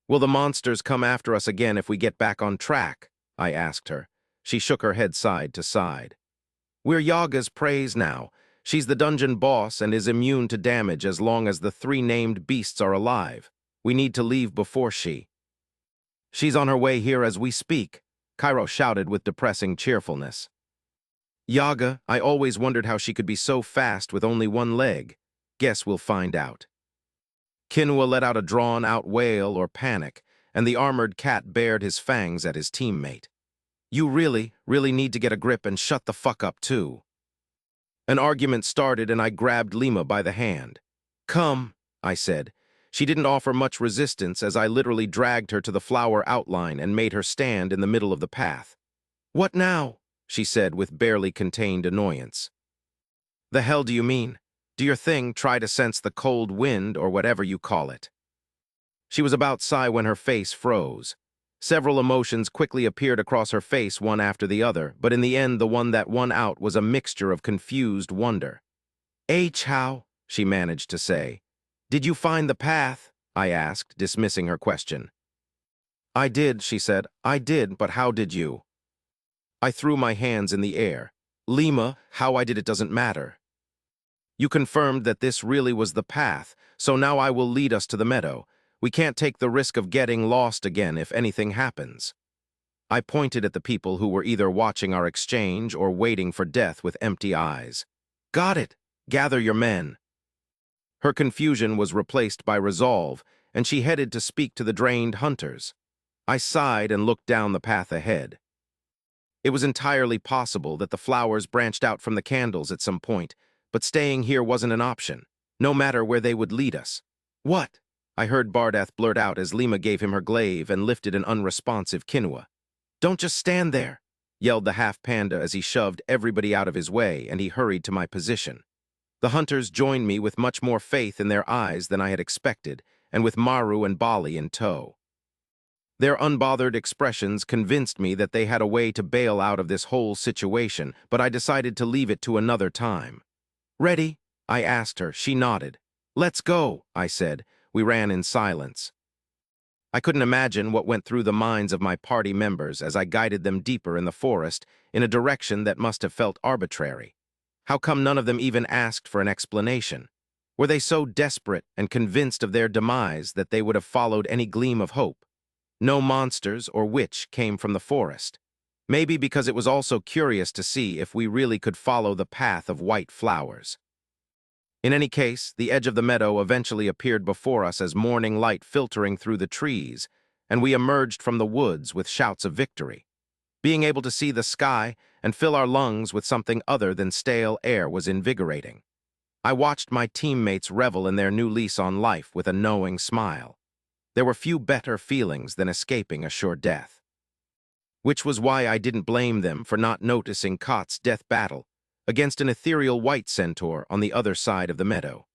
"Will the monsters come after us again if we get back on track?" I asked her. She shook her head side to side. "We're Yaga's praise now. She's the dungeon boss and is immune to damage as long as the three named beasts are alive. We need to leave before she." "She's on her way here as we speak," Cairo shouted with depressing cheerfulness. "Yaga, I always wondered how she could be so fast with only one leg." Guess we'll find out. Kinua let out a drawn-out wail or panic, and the armored cat bared his fangs at his teammate. You really need to get a grip and shut the fuck up, too. An argument started and I grabbed Lima by the hand. Come, I said. She didn't offer much resistance as I literally dragged her to the flower outline and made her stand in the middle of the path. What now? She said with barely contained annoyance. The hell do you mean? Do your thing, try to sense the cold wind or whatever you call it. She was about to sigh when her face froze. Several emotions quickly appeared across her face one after the other, but in the end the one that won out was a mixture of confused wonder. How? She managed to say. Did you find the path? I asked, dismissing her question. I did, she said. I did, but how did you? I threw my hands in the air. Lima, how I did it doesn't matter. You confirmed that this really was the path, so now I will lead us to the meadow. We can't take the risk of getting lost again if anything happens. I pointed at the people who were either watching our exchange or waiting for death with empty eyes. Got it. Gather your men. Her confusion was replaced by resolve, and she headed to speak to the drained hunters. I sighed and looked down the path ahead. It was entirely possible that the flowers branched out from the candles at some point, but staying here wasn't an option, no matter where they would lead us. What? I heard Bardath blurt out as Lima gave him her glaive and lifted an unresponsive Kinua. Don't just stand there, yelled the half-panda as he shoved everybody out of his way and he hurried to my position. The hunters joined me with much more faith in their eyes than I had expected, and with Maru and Bali in tow. Their unbothered expressions convinced me that they had a way to bail out of this whole situation, but I decided to leave it to another time. Ready? I asked her. She nodded. Let's go, I said. We ran in silence. I couldn't imagine what went through the minds of my party members as I guided them deeper in the forest in a direction that must have felt arbitrary. How come none of them even asked for an explanation? Were they so desperate and convinced of their demise that they would have followed any gleam of hope? No monsters or witch came from the forest. Maybe because it was also curious to see if we really could follow the path of white flowers. In any case, the edge of the meadow eventually appeared before us as morning light filtering through the trees, and we emerged from the woods with shouts of victory. Being able to see the sky and fill our lungs with something other than stale air was invigorating. I watched my teammates revel in their new lease on life with a knowing smile. There were few better feelings than escaping a sure death. Which was why I didn't blame them for not noticing Kot's death battle against an ethereal white centaur on the other side of the meadow.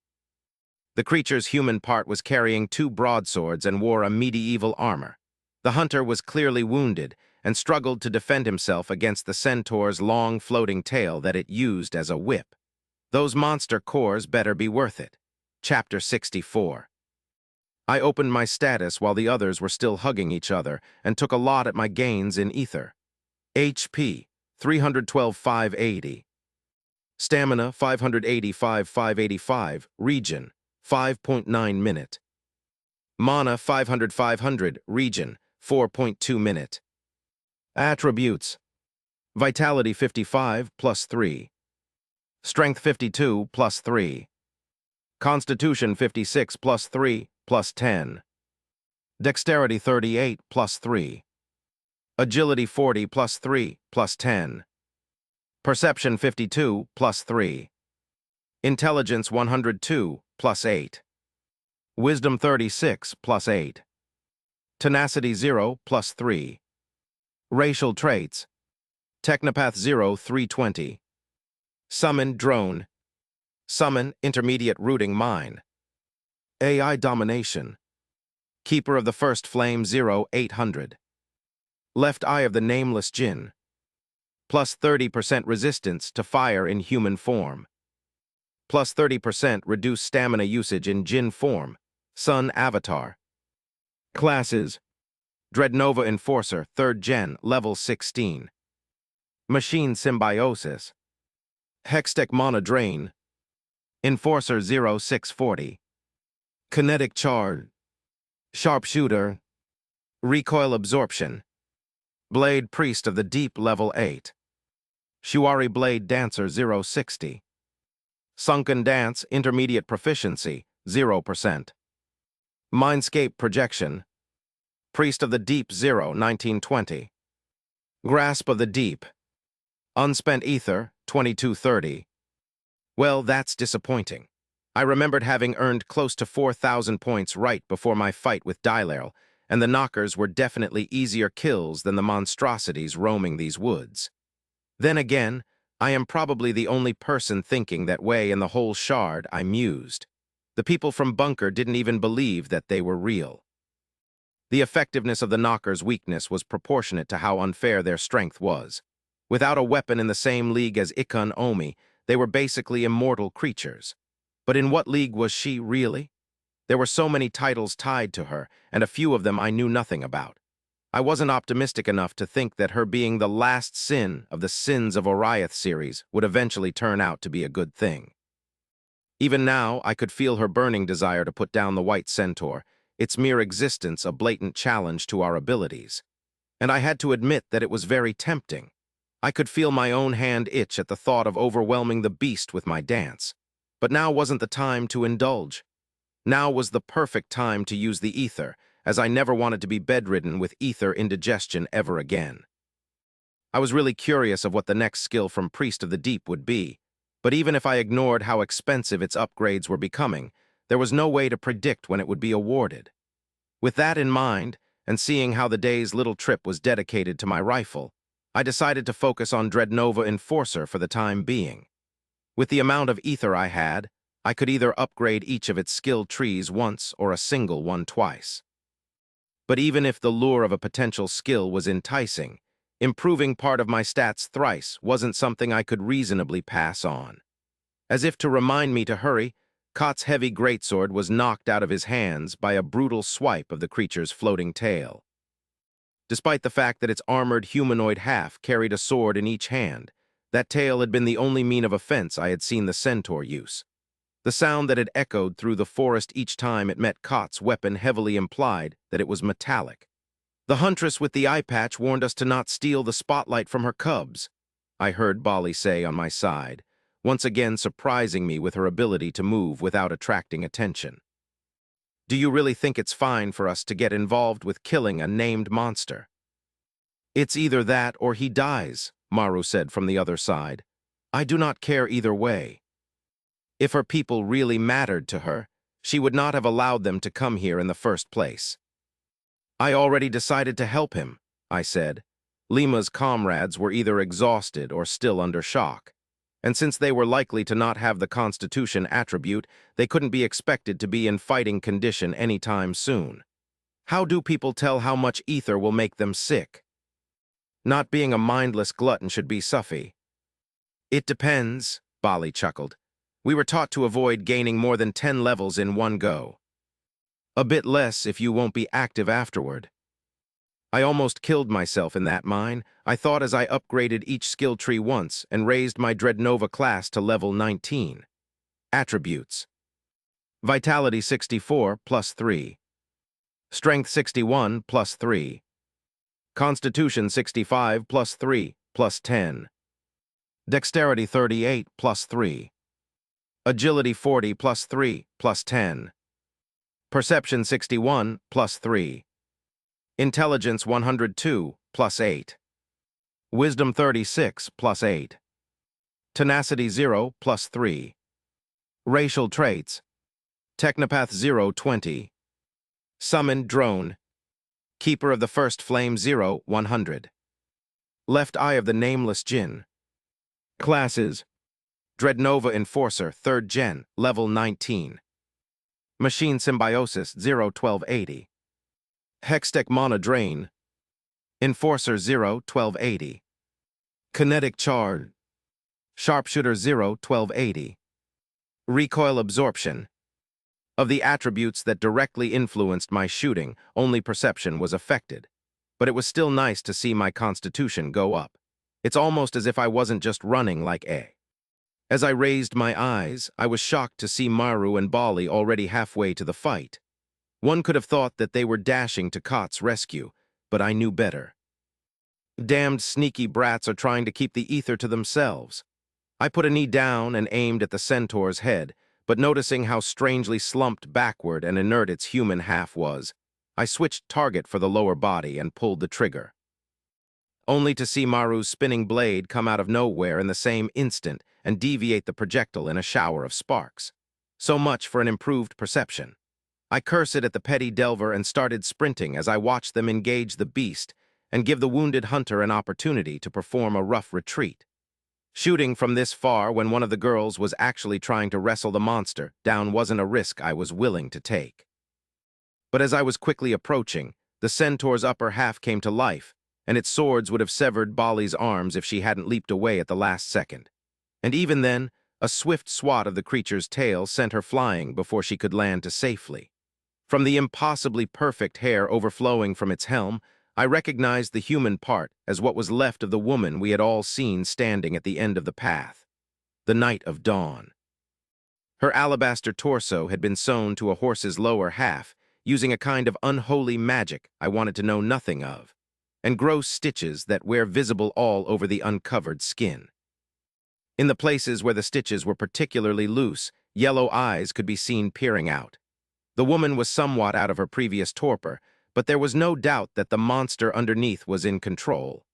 The creature's human part was carrying 2 broadswords and wore a medieval armor. The hunter was clearly wounded and struggled to defend himself against the centaur's long floating tail that it used as a whip. Those monster cores better be worth it. Chapter 64. I opened my status while the others were still hugging each other and took a lot at my gains in ether. HP, 312,580. Stamina, 585,585. Region, 5.9 minute. Mana, 500,500. Region, 4.2 minute. Attributes. Vitality 55, plus 3. Strength 52, plus 3. Constitution 56, plus 3, plus 10. Dexterity 38, plus 3. Agility 40, plus 3, plus 10. Perception 52, plus 3. Intelligence 102, plus 8. Wisdom 36, plus 8. Tenacity 0, plus 3. Racial traits. Technopath 0, 320. Summon drone. Summon intermediate rooting mine. AI domination. Keeper of the first flame 0, 800. Left eye of the nameless Jinn. Plus 30% resistance to fire in human form. Plus 30% reduced stamina usage in Jinn form. Sun avatar. Classes. Dreadnova Enforcer, 3rd Gen, level 16. Machine Symbiosis. Hextech Mana Drain. Enforcer 0640. Kinetic Charge. Sharpshooter. Recoil Absorption. Blade Priest of the Deep, level 8. Shuari Blade Dancer 060. Sunken Dance, Intermediate Proficiency, 0%. Mindscape Projection, Priest of the Deep, 0, 1920. Grasp of the Deep, Unspent Ether, 2230. Well, that's disappointing. I remembered having earned close to 4,000 points right before my fight with Dylail, and the knockers were definitely easier kills than the monstrosities roaming these woods. Then again, I am probably the only person thinking that way in the whole shard, I mused. The people from Bunker didn't even believe that they were real. The effectiveness of the knockers' weakness was proportionate to how unfair their strength was. Without a weapon in the same league as Ikun Omi, they were basically immortal creatures. But in what league was she, really? There were so many titles tied to her, and a few of them I knew nothing about. I wasn't optimistic enough to think that her being the last sin of the Sins of Oriath series would eventually turn out to be a good thing. Even now, I could feel her burning desire to put down the White Centaur, its mere existence a blatant challenge to our abilities. And I had to admit that it was very tempting. I could feel my own hand itch at the thought of overwhelming the beast with my dance. But now wasn't the time to indulge. Now was the perfect time to use the ether, as I never wanted to be bedridden with ether indigestion ever again. I was really curious of what the next skill from Priest of the Deep would be, but even if I ignored how expensive its upgrades were becoming, there was no way to predict when it would be awarded. With that in mind, and seeing how the day's little trip was dedicated to my rifle, I decided to focus on Dreadnought Enforcer for the time being. With the amount of ether I had, I could either upgrade each of its skill trees once or a single one twice. But even if the lure of a potential skill was enticing, improving part of my stats thrice wasn't something I could reasonably pass on. As if to remind me to hurry, Kot's heavy greatsword was knocked out of his hands by a brutal swipe of the creature's floating tail. Despite the fact that its armored humanoid half carried a sword in each hand, that tail had been the only mean of offense I had seen the centaur use. The sound that had echoed through the forest each time it met Kot's weapon heavily implied that it was metallic. The huntress with the eye patch warned us to not steal the spotlight from her cubs, I heard Bali say on my side, once again surprising me with her ability to move without attracting attention. Do you really think it's fine for us to get involved with killing a named monster? It's either that or he dies, Maru said from the other side. I do not care either way. If her people really mattered to her, she would not have allowed them to come here in the first place. I already decided to help him, I said. Lima's comrades were either exhausted or still under shock. And since they were likely to not have the Constitution attribute, they couldn't be expected to be in fighting condition anytime soon. How do people tell how much ether will make them sick? Not being a mindless glutton should be suffy. It depends, Bali chuckled. We were taught to avoid gaining more than 10 levels in one go. A bit less if you won't be active afterward. I almost killed myself in that mine, I thought, as I upgraded each skill tree once and raised my Dreadnought class to level 19. Attributes: Vitality 64 plus 3. Strength 61 plus 3. Constitution 65 plus 3 plus 10. Dexterity 38 plus 3. Agility 40 plus 3 plus 10. Perception 61 plus 3. Intelligence 102 plus 8. Wisdom 36 plus 8. Tenacity 0 plus 3. Racial traits: Technopath 020. Summoned Drone. Keeper of the First Flame 100. Left Eye of the Nameless Jinn. Classes: Dreadnought Enforcer 3rd Gen, level 19. Machine Symbiosis 01280. Hextech Mana Drain. Enforcer 01280. Kinetic Charge. Sharpshooter 01280. Recoil Absorption. Of the attributes that directly influenced my shooting, only perception was affected. But it was still nice to see my constitution go up. It's almost as if I wasn't just running like A. As I raised my eyes, I was shocked to see Maru and Bali already halfway to the fight. One could have thought that they were dashing to Kot's rescue, but I knew better. Damned sneaky brats are trying to keep the ether to themselves. I put a knee down and aimed at the centaur's head, but noticing how strangely slumped backward and inert its human half was, I switched target for the lower body and pulled the trigger, only to see Maru's spinning blade come out of nowhere in the same instant and deviate the projectile in a shower of sparks. So much for an improved perception. I cursed at the petty delver and started sprinting as I watched them engage the beast and give the wounded hunter an opportunity to perform a rough retreat. Shooting from this far when one of the girls was actually trying to wrestle the monster down wasn't a risk I was willing to take. But as I was quickly approaching, the centaur's upper half came to life, and its swords would have severed Bali's arms if she hadn't leaped away at the last second. And even then, a swift swat of the creature's tail sent her flying before she could land to safely. From the impossibly perfect hair overflowing from its helm, I recognized the human part as what was left of the woman we had all seen standing at the end of the path, the Night of Dawn. Her alabaster torso had been sewn to a horse's lower half, using a kind of unholy magic I wanted to know nothing of, and gross stitches that were visible all over the uncovered skin. In the places where the stitches were particularly loose, yellow eyes could be seen peering out. The woman was somewhat out of her previous torpor, but there was no doubt that the monster underneath was in control.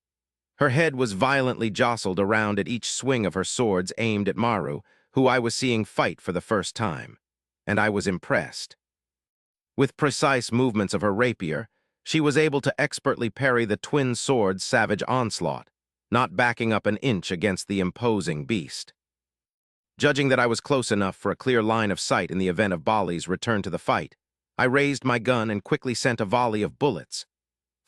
Her head was violently jostled around at each swing of her swords aimed at Maru, who I was seeing fight for the first time, and I was impressed. With precise movements of her rapier, she was able to expertly parry the twin sword's savage onslaught, not backing up an inch against the imposing beast. Judging that I was close enough for a clear line of sight in the event of Bali's return to the fight, I raised my gun and quickly sent a volley of bullets.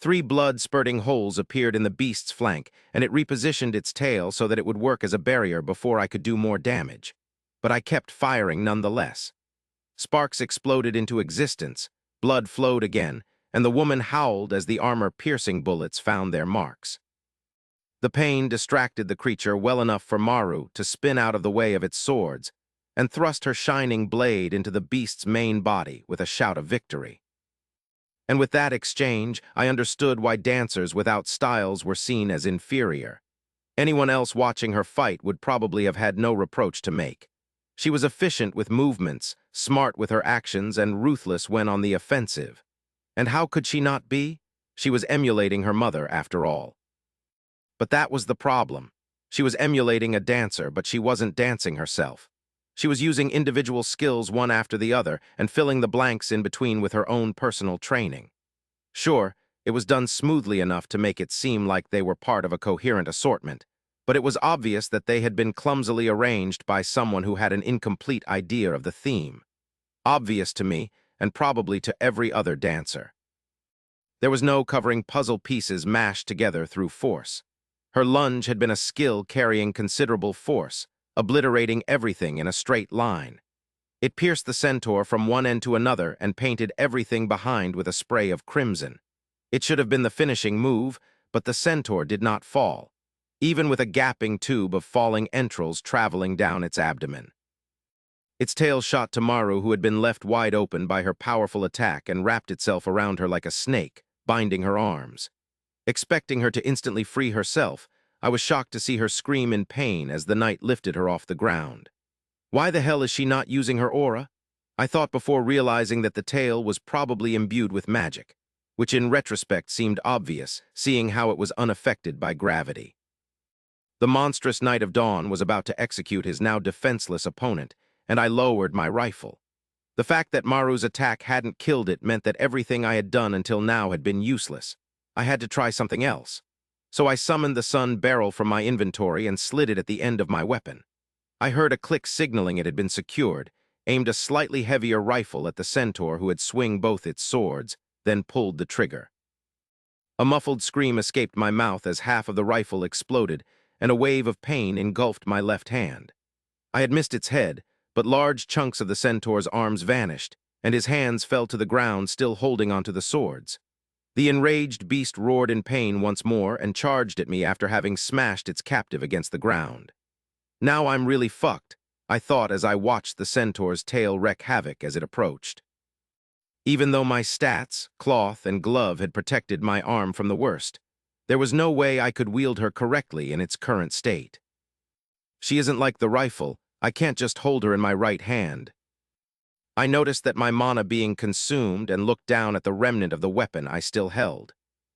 3 blood-spurting holes appeared in the beast's flank, and it repositioned its tail so that it would work as a barrier before I could do more damage. But I kept firing nonetheless. Sparks exploded into existence, blood flowed again, and the woman howled as the armor-piercing bullets found their marks. The pain distracted the creature well enough for Maru to spin out of the way of its swords and thrust her shining blade into the beast's main body with a shout of victory. And with that exchange, I understood why dancers without styles were seen as inferior. Anyone else watching her fight would probably have had no reproach to make. She was efficient with movements, smart with her actions, and ruthless when on the offensive. And how could she not be? She was emulating her mother, after all. But that was the problem. She was emulating a dancer, but she wasn't dancing herself. She was using individual skills one after the other and filling the blanks in between with her own personal training. Sure, it was done smoothly enough to make it seem like they were part of a coherent assortment, but it was obvious that they had been clumsily arranged by someone who had an incomplete idea of the theme. Obvious to me, and probably to every other dancer. There was no covering puzzle pieces mashed together through force. Her lunge had been a skill carrying considerable force, obliterating everything in a straight line. It pierced the centaur from one end to another and painted everything behind with a spray of crimson. It should have been the finishing move, but the centaur did not fall, even with a gaping tube of falling entrails traveling down its abdomen. Its tail shot to Maru, who had been left wide open by her powerful attack, and wrapped itself around her like a snake, binding her arms. Expecting her to instantly free herself, I was shocked to see her scream in pain as the knight lifted her off the ground. Why the hell is she not using her aura? I thought before realizing that the tail was probably imbued with magic, which in retrospect seemed obvious, seeing how it was unaffected by gravity. The monstrous Knight of Dawn was about to execute his now defenseless opponent, and I lowered my rifle. The fact that Maru's attack hadn't killed it meant that everything I had done until now had been useless. I had to try something else. So I summoned the sun barrel from my inventory and slid it at the end of my weapon. I heard a click signaling it had been secured, aimed a slightly heavier rifle at the centaur who had swung both its swords, then pulled the trigger. A muffled scream escaped my mouth as half of the rifle exploded, and a wave of pain engulfed my left hand. I had missed its head, but large chunks of the centaur's arms vanished, and his hands fell to the ground, still holding onto the swords. The enraged beast roared in pain once more and charged at me after having smashed its captive against the ground. Now I'm really fucked, I thought as I watched the centaur's tail wreak havoc as it approached. Even though my stats, cloth, and glove had protected my arm from the worst, there was no way I could wield her correctly in its current state. She isn't like the rifle. I can't just hold her in my right hand. I noticed that my mana being consumed and looked down at the remnant of the weapon I still held.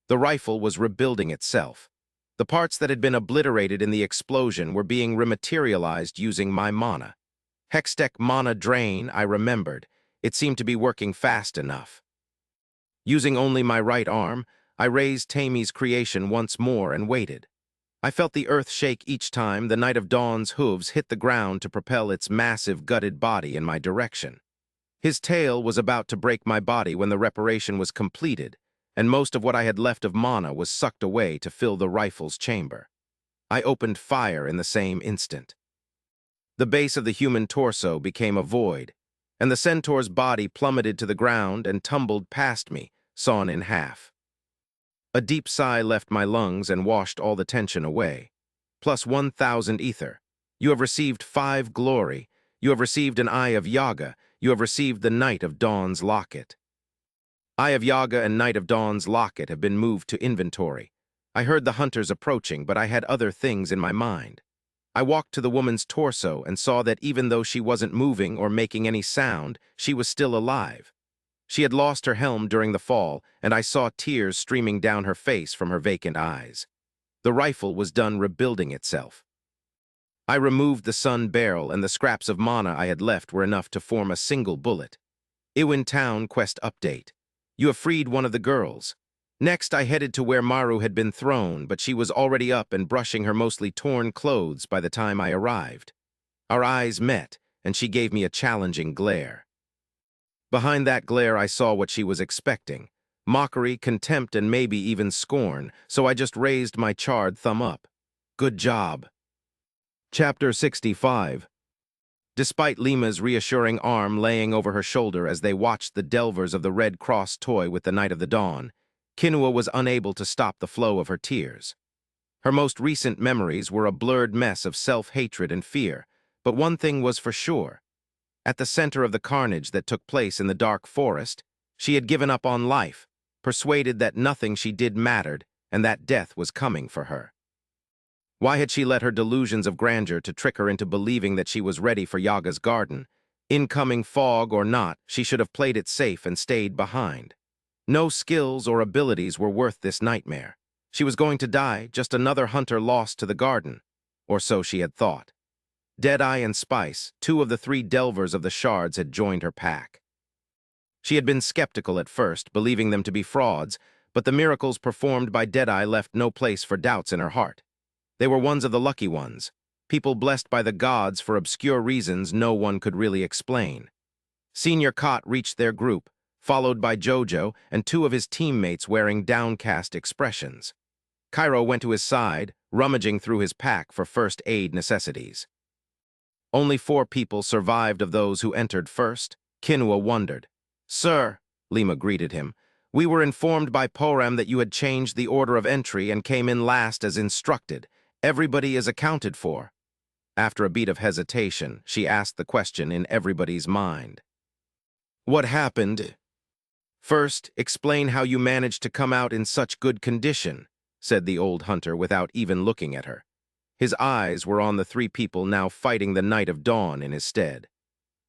The rifle was rebuilding itself. The parts that had been obliterated in the explosion were being rematerialized using my mana. Hextech mana drain, I remembered. It seemed to be working fast enough. Using only my right arm, I raised Tammy's creation once more and waited. I felt the earth shake each time the Night of Dawn's hooves hit the ground to propel its massive gutted body in my direction. His tail was about to break my body when the reparation was completed, and most of what I had left of mana was sucked away to fill the rifle's chamber. I opened fire in the same instant. The base of the human torso became a void, and the centaur's body plummeted to the ground and tumbled past me, sawn in half. A deep sigh left my lungs and washed all the tension away. Plus 1,000 ether. You have received 5 glory. You have received an Eye of Yaga. You have received the Night of Dawn's locket. Eye of Yaga and Night of Dawn's locket have been moved to inventory. I heard the hunters approaching, but I had other things in my mind. I walked to the woman's torso and saw that even though she wasn't moving or making any sound, she was still alive. She had lost her helm during the fall, and I saw tears streaming down her face from her vacant eyes. The rifle was done rebuilding itself. I removed the sun barrel, and the scraps of mana I had left were enough to form a single bullet. Iwin Town quest update. You have freed one of the girls. Next, I headed to where Maru had been thrown, but she was already up and brushing her mostly torn clothes by the time I arrived. Our eyes met, and she gave me a challenging glare. Behind that glare, I saw what she was expecting. Mockery, contempt, and maybe even scorn, so I just raised my charred thumb up. Good job. Chapter 65. Despite Lima's reassuring arm laying over her shoulder as they watched the delvers of the Red Cross toy with the Night of the Dawn, Kinua was unable to stop the flow of her tears. Her most recent memories were a blurred mess of self-hatred and fear, but one thing was for sure. At the center of the carnage that took place in the dark forest, she had given up on life, persuaded that nothing she did mattered and that death was coming for her. Why had she let her delusions of grandeur to trick her into believing that she was ready for Yaga's garden? Incoming fog or not, she should have played it safe and stayed behind. No skills or abilities were worth this nightmare. She was going to die, just another hunter lost to the garden. Or so she had thought. Deadeye and Spice, 2 of the 3 delvers of the shards, had joined her pack. She had been skeptical at first, believing them to be frauds, but the miracles performed by Deadeye left no place for doubts in her heart. They were ones of the lucky ones, people blessed by the gods for obscure reasons no one could really explain. Senior Cot reached their group, followed by Jojo and 2 of his teammates wearing downcast expressions. Cairo went to his side, rummaging through his pack for first aid necessities. Only 4 people survived of those who entered first. Kinua wondered. Sir, Lima greeted him, we were informed by Poram that you had changed the order of entry and came in last as instructed. Everybody is accounted for. After a beat of hesitation, she asked the question in everybody's mind. What happened? First, explain how you managed to come out in such good condition, said the old hunter without even looking at her. His eyes were on the 3 people now fighting the Night of Dawn in his stead.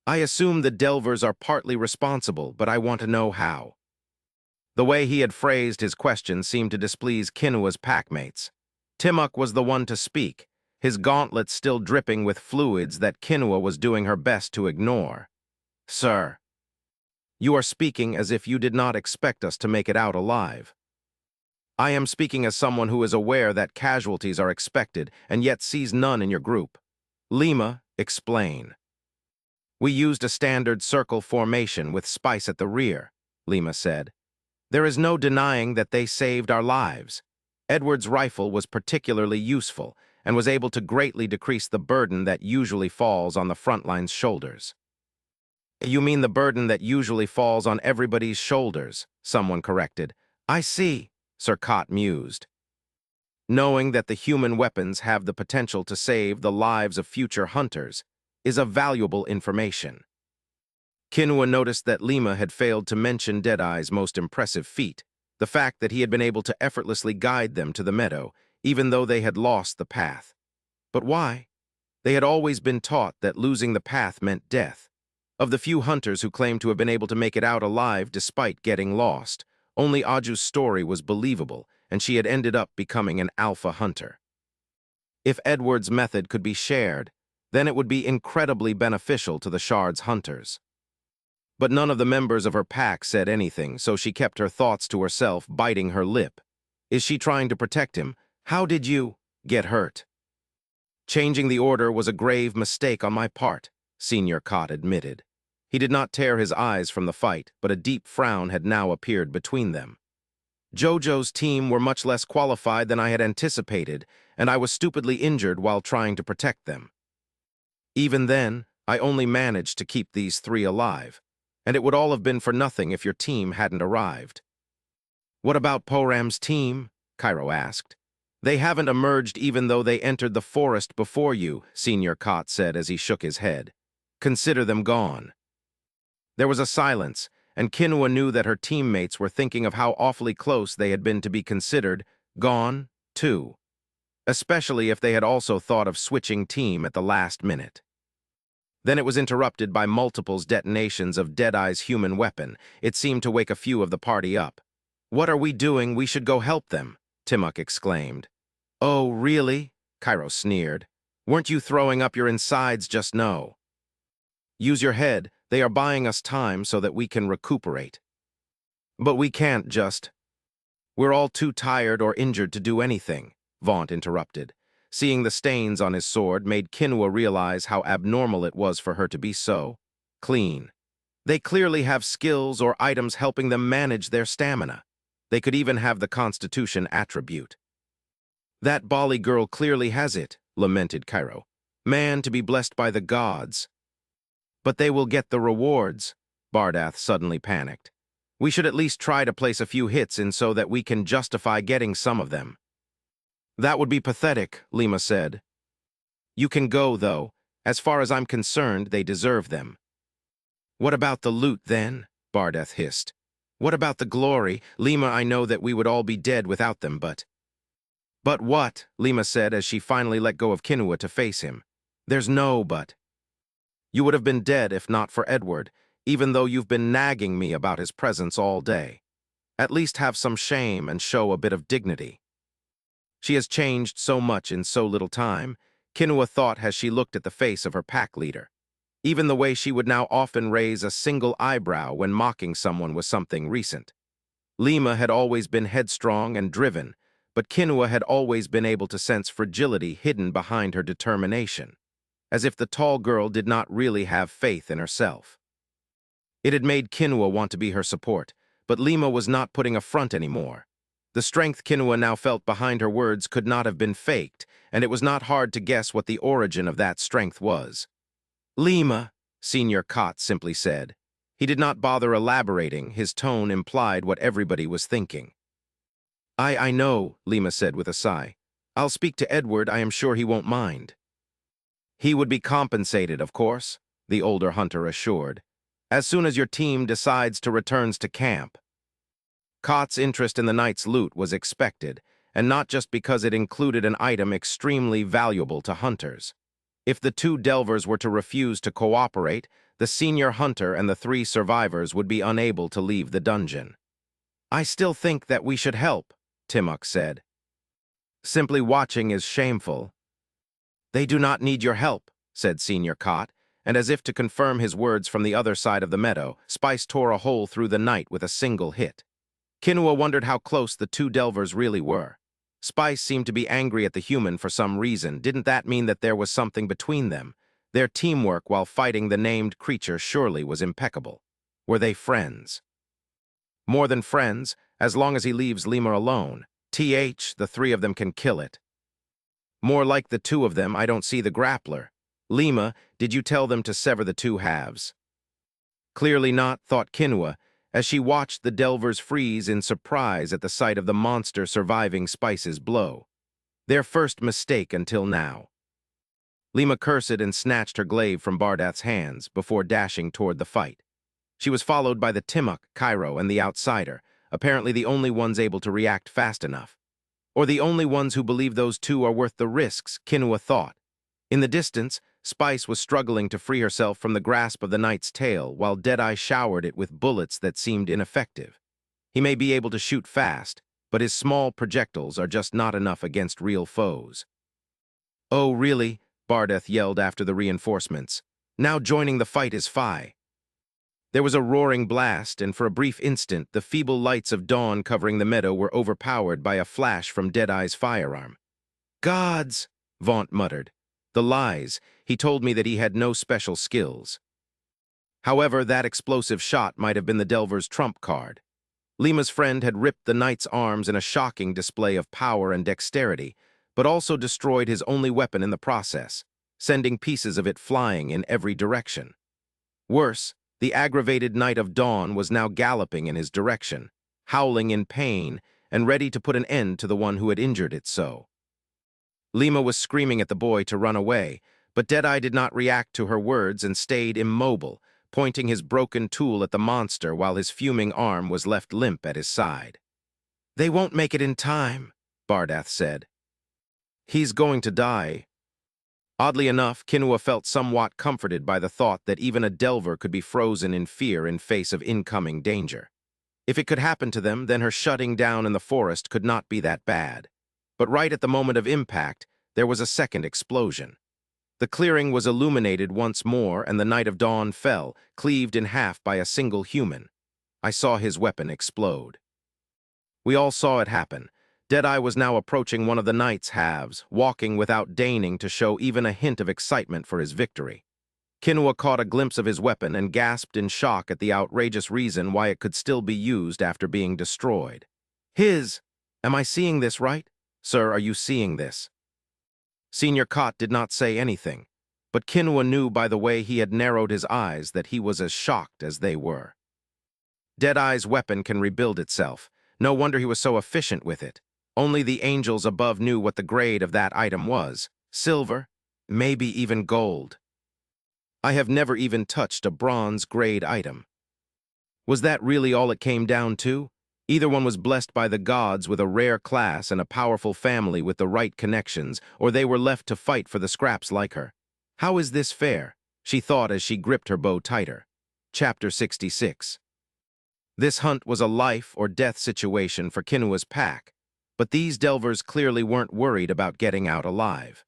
I assume the delvers are partly responsible, but I want to know how. The way he had phrased his question seemed to displease Kinua's packmates. Timok was the one to speak, his gauntlets still dripping with fluids that Kinua was doing her best to ignore. Sir, you are speaking as if you did not expect us to make it out alive. I am speaking as someone who is aware that casualties are expected and yet sees none in your group. Lima, explain. We used a standard circle formation with Spice at the rear, Lima said. There is no denying that they saved our lives. Edward's rifle was particularly useful and was able to greatly decrease the burden that usually falls on the front line's shoulders. You mean the burden that usually falls on everybody's shoulders, someone corrected. I see, Sir Cot mused. Knowing that the human weapons have the potential to save the lives of future hunters is a valuable information. Kinua noticed that Lima had failed to mention Deadeye's most impressive feat, the fact that he had been able to effortlessly guide them to the meadow, even though they had lost the path. But why? They had always been taught that losing the path meant death. Of the few hunters who claimed to have been able to make it out alive despite getting lost, only Aju's story was believable, and she had ended up becoming an alpha hunter. If Edward's method could be shared, then it would be incredibly beneficial to the Shard's hunters. But none of the members of her pack said anything, so she kept her thoughts to herself, biting her lip. Is she trying to protect him? How did you get hurt? Changing the order was a grave mistake on my part, Senior Cott admitted. He did not tear his eyes from the fight, but a deep frown had now appeared between them. Jojo's team were much less qualified than I had anticipated, and I was stupidly injured while trying to protect them. Even then, I only managed to keep these three alive, and it would all have been for nothing if your team hadn't arrived. What about Poram's team? Cairo asked. They haven't emerged even though they entered the forest before you, Senior Cott said as he shook his head. Consider them gone. There was a silence, and Kinua knew that her teammates were thinking of how awfully close they had been to be considered gone, too. Especially if they had also thought of switching team at the last minute. Then it was interrupted by multiples detonations of Deadeye's human weapon. It seemed to wake a few of the party up. What are we doing? We should go help them, Timok exclaimed. Oh, really? Cairo sneered. Weren't you throwing up your insides just now? Use your head. They are buying us time so that we can recuperate. But we can't just. We're all too tired or injured to do anything, Vaunt interrupted. Seeing the stains on his sword made Kinua realize how abnormal it was for her to be so clean. They clearly have skills or items helping them manage their stamina. They could even have the Constitution attribute. That Bali girl clearly has it, lamented Cairo. Man to be blessed by the gods. But they will get the rewards, Bardath suddenly panicked. We should at least try to place a few hits in so that we can justify getting some of them. That would be pathetic, Lima said. You can go, though. As far as I'm concerned, they deserve them. What about the loot, then? Bardath hissed. What about the glory? Lima, I know that we would all be dead without them, but... But what? Lima said as she finally let go of Kinua to face him. There's no but. You would have been dead if not for Edward, even though you've been nagging me about his presence all day. At least have some shame and show a bit of dignity. She has changed so much in so little time, Kinua thought as she looked at the face of her pack leader. Even the way she would now often raise a single eyebrow when mocking someone was something recent. Lima had always been headstrong and driven, but Kinua had always been able to sense fragility hidden behind her determination, as if the tall girl did not really have faith in herself. It had made Kinua want to be her support, but Lima was not putting a front anymore. The strength Kinua now felt behind her words could not have been faked, and it was not hard to guess what the origin of that strength was. Lima, Senior Cott simply said. He did not bother elaborating, his tone implied what everybody was thinking. I know, Lima said with a sigh. I'll speak to Edward, I am sure he won't mind. He would be compensated, of course, the older hunter assured, as soon as your team decides to return to camp. Cott's interest in the night's loot was expected, and not just because it included an item extremely valuable to hunters. If the two delvers were to refuse to cooperate, the senior hunter and the three survivors would be unable to leave the dungeon. I still think that we should help, Timok said. Simply watching is shameful. They do not need your help, said Senior Cott, and as if to confirm his words from the other side of the meadow, Spice tore a hole through the night with a single hit. Kinua wondered how close the two delvers really were. Spice seemed to be angry at the human for some reason. Didn't that mean that there was something between them? Their teamwork while fighting the named creature surely was impeccable. Were they friends? More than friends, as long as he leaves Lima alone. The three of them can kill it. More like the two of them, I don't see the grappler. Lima, did you tell them to sever the two halves? Clearly not, thought Kinua, as she watched the delvers freeze in surprise at the sight of the monster surviving Spice's blow. Their first mistake until now. Lima cursed and snatched her glaive from Bardath's hands before dashing toward the fight. She was followed by the Timok, Cairo, and the outsider, apparently the only ones able to react fast enough. Or the only ones who believe those two are worth the risks, Kinua thought. In the distance, Spice was struggling to free herself from the grasp of the knight's tail, while Deadeye showered it with bullets that seemed ineffective. He may be able to shoot fast, but his small projectiles are just not enough against real foes. "Oh, really?" Bardeth yelled after the reinforcements. "Now joining the fight is Fi." There was a roaring blast, and for a brief instant, the feeble lights of dawn covering the meadow were overpowered by a flash from Deadeye's firearm. "Gods!" Vaunt muttered. "The lies. He told me that he had no special skills." However, that explosive shot might have been the Delver's trump card. Lima's friend had ripped the knight's arms in a shocking display of power and dexterity, but also destroyed his only weapon in the process, sending pieces of it flying in every direction. Worse, the aggravated Knight of Dawn was now galloping in his direction, howling in pain and ready to put an end to the one who had injured it so. Lima was screaming at the boy to run away, but Deadeye did not react to her words and stayed immobile, pointing his broken tool at the monster while his fuming arm was left limp at his side. "They won't make it in time," Bardath said. "He's going to die." Oddly enough, Kinua felt somewhat comforted by the thought that even a Delver could be frozen in fear in face of incoming danger. If it could happen to them, then her shutting down in the forest could not be that bad. But right at the moment of impact, there was a second explosion. The clearing was illuminated once more, and the Knight of Dawn fell, cleaved in half by a single human. I saw his weapon explode. We all saw it happen. Deadeye was now approaching one of the knight's halves, walking without deigning to show even a hint of excitement for his victory. Kinua caught a glimpse of his weapon and gasped in shock at the outrageous reason why it could still be used after being destroyed. "His! Am I seeing this right? Sir, are you seeing this?" Senior Cott did not say anything, but Kinua knew by the way he had narrowed his eyes that he was as shocked as they were. Deadeye's weapon can rebuild itself. No wonder he was so efficient with it. Only the angels above knew what the grade of that item was. Silver, maybe even gold. I have never even touched a bronze-grade item. Was that really all it came down to? Either one was blessed by the gods with a rare class and a powerful family with the right connections, or they were left to fight for the scraps like her. How is this fair? She thought as she gripped her bow tighter. Chapter 66. This hunt was a life-or-death situation for Kinua's pack, but these Delvers clearly weren't worried about getting out alive.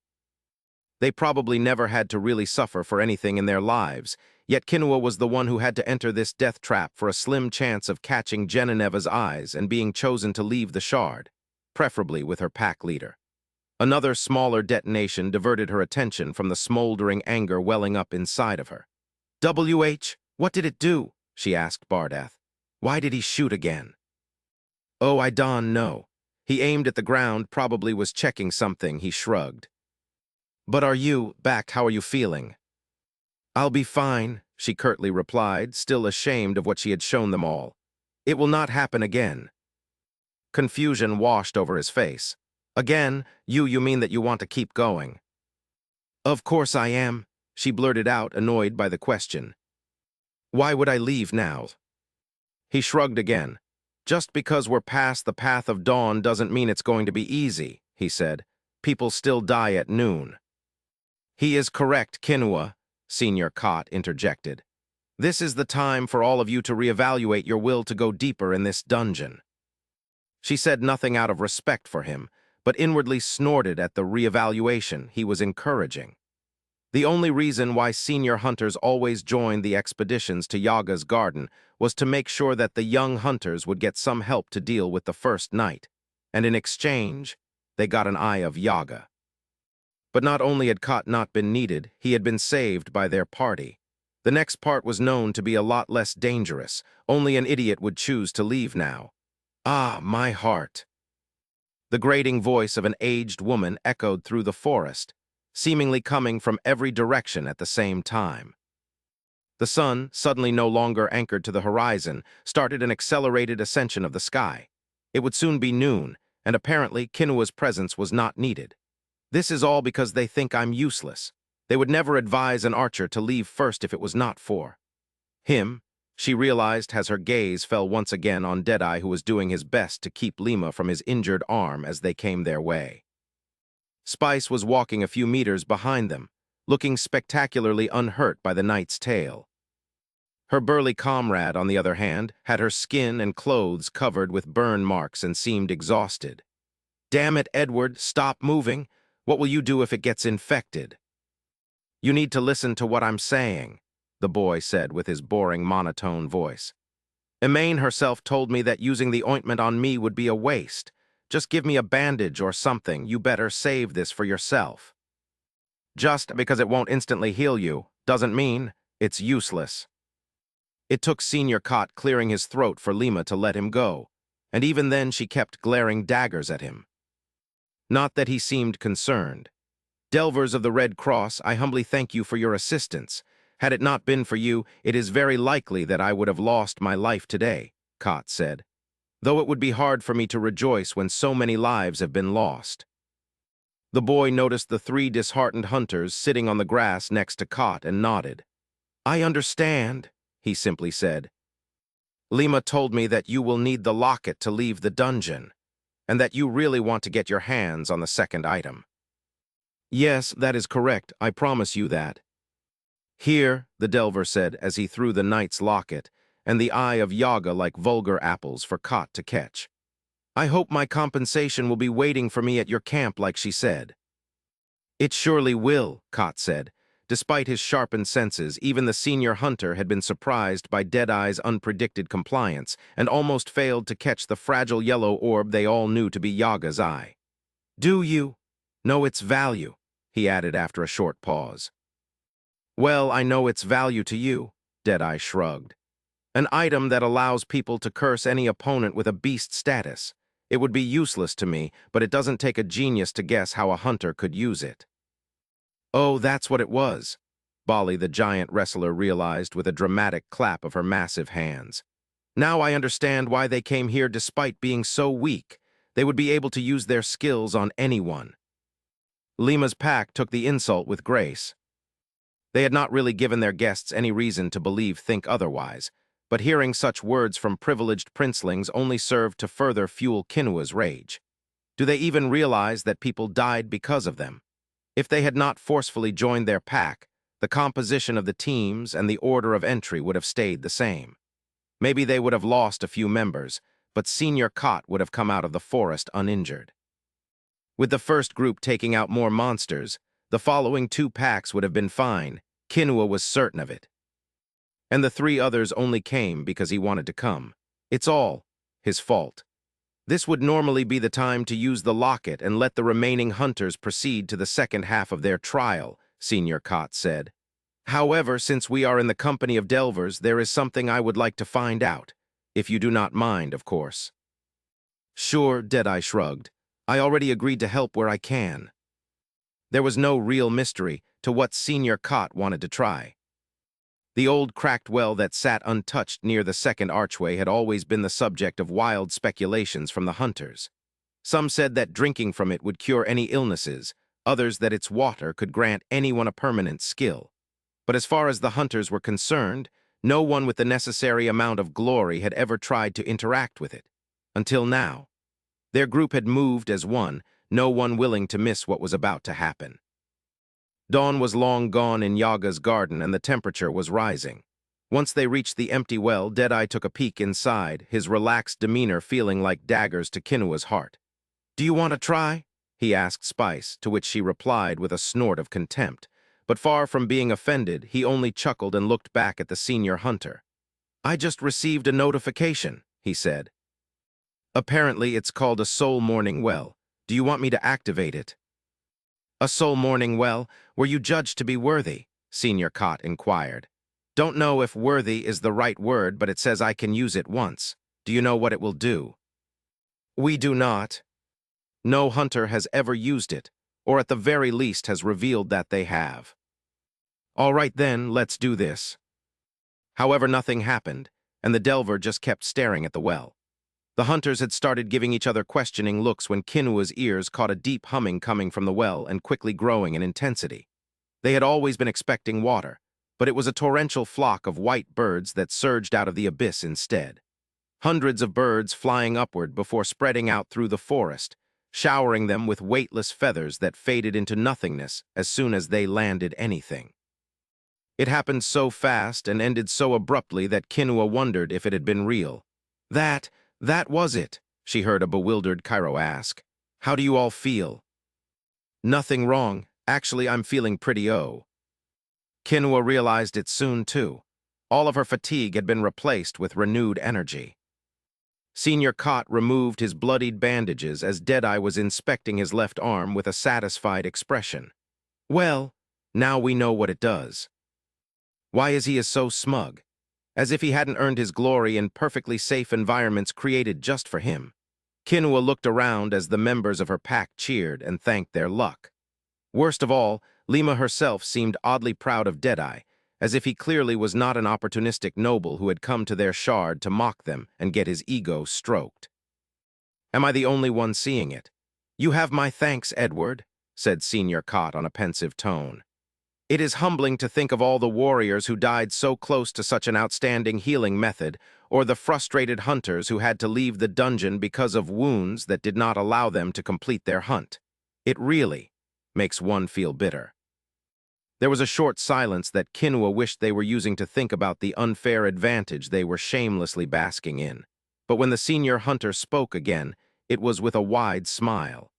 They probably never had to really suffer for anything in their lives, yet Kinua was the one who had to enter this death trap for a slim chance of catching Geneneva's eyes and being chosen to leave the shard, preferably with her pack leader. Another smaller detonation diverted her attention from the smoldering anger welling up inside of her. "WH, what did it do?" she asked Bardath. "Why did he shoot again?" "Oh, I don't know. He aimed at the ground, probably was checking something," he shrugged. "But are you back? How are you feeling?" "I'll be fine," she curtly replied, still ashamed of what she had shown them all. "It will not happen again." Confusion washed over his face. "Again? You mean that you want to keep going?" "Of course I am," she blurted out, annoyed by the question. "Why would I leave now?" He shrugged again. "Just because we're past the path of dawn doesn't mean it's going to be easy," he said. "People still die at noon." "He is correct, Kinua," Senior Cott interjected. "This is the time for all of you to reevaluate your will to go deeper in this dungeon." She said nothing out of respect for him, but inwardly snorted at the reevaluation he was encouraging. The only reason why senior hunters always joined the expeditions to Yaga's garden was to make sure that the young hunters would get some help to deal with the first night, and in exchange, they got an eye of Yaga. But not only had Cott not been needed, he had been saved by their party. The next part was known to be a lot less dangerous. Only an idiot would choose to leave now. "Ah, my heart." The grating voice of an aged woman echoed through the forest, seemingly coming from every direction at the same time. The sun, suddenly no longer anchored to the horizon, started an accelerated ascension of the sky. It would soon be noon, and apparently Kinua's presence was not needed. "This is all because they think I'm useless. They would never advise an archer to leave first if it was not for him," she realized as her gaze fell once again on Deadeye, who was doing his best to keep Lima from his injured arm as they came their way. Spice was walking a few meters behind them, looking spectacularly unhurt by the knight's tale. Her burly comrade, on the other hand, had her skin and clothes covered with burn marks and seemed exhausted. "Damn it, Edward, stop moving. What will you do if it gets infected?" "You need to listen to what I'm saying," the boy said with his boring monotone voice. "Emaine herself told me that using the ointment on me would be a waste. Just give me a bandage or something. You better save this for yourself. Just because it won't instantly heal you doesn't mean it's useless." It took Senior Cott clearing his throat for Lima to let him go, and even then she kept glaring daggers at him. Not that he seemed concerned. "Delvers of the Red Cross, I humbly thank you for your assistance. Had it not been for you, it is very likely that I would have lost my life today," Cott said, "though it would be hard for me to rejoice when so many lives have been lost." The boy noticed the 3 disheartened hunters sitting on the grass next to Cott and nodded. "I understand," he simply said. "Lima told me that you will need the locket to leave the dungeon, and that you really want to get your hands on the second item." "Yes, that is correct. I promise you that." "Here," the Delver said as he threw the knight's locket and the eye of Yaga like vulgar apples for Cott to catch. "I hope my compensation will be waiting for me at your camp like she said." "It surely will," Cott said. Despite his sharpened senses, even the senior hunter had been surprised by Deadeye's unpredicted compliance and almost failed to catch the fragile yellow orb they all knew to be Yaga's eye. "Do you know its value?" he added after a short pause. "Well, I know its value to you," Deadeye shrugged. "An item that allows people to curse any opponent with a beast status. It would be useless to me, but it doesn't take a genius to guess how a hunter could use it." "Oh, that's what it was," Bali the giant wrestler realized with a dramatic clap of her massive hands. "Now I understand why they came here despite being so weak. They would be able to use their skills on anyone." Lima's pack took the insult with grace. They had not really given their guests any reason to think otherwise, but hearing such words from privileged princelings only served to further fuel Kinua's rage. Do they even realize that people died because of them? If they had not forcefully joined their pack, the composition of the teams and the order of entry would have stayed the same. Maybe they would have lost a few members, but Senior Cott would have come out of the forest uninjured. With the first group taking out more monsters, the following 2 packs would have been fine. Kinua was certain of it. And the 3 others only came because he wanted to come. It's all his fault. This would normally be the time to use the locket and let the remaining hunters proceed to the second half of their trial, Senior Cott said. "However, since we are in the company of Delvers, there is something I would like to find out. If you do not mind, of course." "Sure," Deadeye shrugged. "I already agreed to help where I can." There was no real mystery to what Senior Cott wanted to try. The old cracked well that sat untouched near the second archway had always been the subject of wild speculations from the hunters. Some said that drinking from it would cure any illnesses, others that its water could grant anyone a permanent skill. But as far as the hunters were concerned, no one with the necessary amount of glory had ever tried to interact with it. Until now. Their group had moved as one, no one willing to miss what was about to happen. Dawn was long gone in Yaga's garden and the temperature was rising. Once they reached the empty well, Deadeye took a peek inside, his relaxed demeanor feeling like daggers to Kinua's heart. "Do you want to try?" he asked Spice, to which she replied with a snort of contempt. But far from being offended, he only chuckled and looked back at the senior hunter. "I just received a notification," he said. "Apparently it's called a soul mourning well. Do you want me to activate it?" "A soul mourning well? Were you judged to be worthy?" Senior Cott inquired. "Don't know if worthy is the right word, but it says I can use it once. Do you know what it will do?" "We do not. No hunter has ever used it, or at the very least has revealed that they have." "All right then, let's do this." However, nothing happened, and the Delver just kept staring at the well. The hunters had started giving each other questioning looks when Kinua's ears caught a deep humming coming from the well and quickly growing in intensity. They had always been expecting water, but it was a torrential flock of white birds that surged out of the abyss instead. Hundreds of birds flying upward before spreading out through the forest, showering them with weightless feathers that faded into nothingness as soon as they landed anything. It happened so fast and ended so abruptly that Kinua wondered if it had been real. That was it, she heard a bewildered Cairo ask. How do you all feel? Nothing wrong. Actually, I'm feeling pretty Kinua realized it soon, too. All of her fatigue had been replaced with renewed energy. Senior Cot removed his bloodied bandages as Deadeye was inspecting his left arm with a satisfied expression. Well, now we know what it does. Why is he so smug? As if he hadn't earned his glory in perfectly safe environments created just for him. Kinua looked around as the members of her pack cheered and thanked their luck. Worst of all, Lima herself seemed oddly proud of Deadeye, as if he clearly was not an opportunistic noble who had come to their shard to mock them and get his ego stroked. Am I the only one seeing it? You have my thanks, Edward, said Senior Cot on a pensive tone. It is humbling to think of all the warriors who died so close to such an outstanding healing method, or the frustrated hunters who had to leave the dungeon because of wounds that did not allow them to complete their hunt. It really makes one feel bitter. There was a short silence that Kinua wished they were using to think about the unfair advantage they were shamelessly basking in. But when the senior hunter spoke again, it was with a wide smile.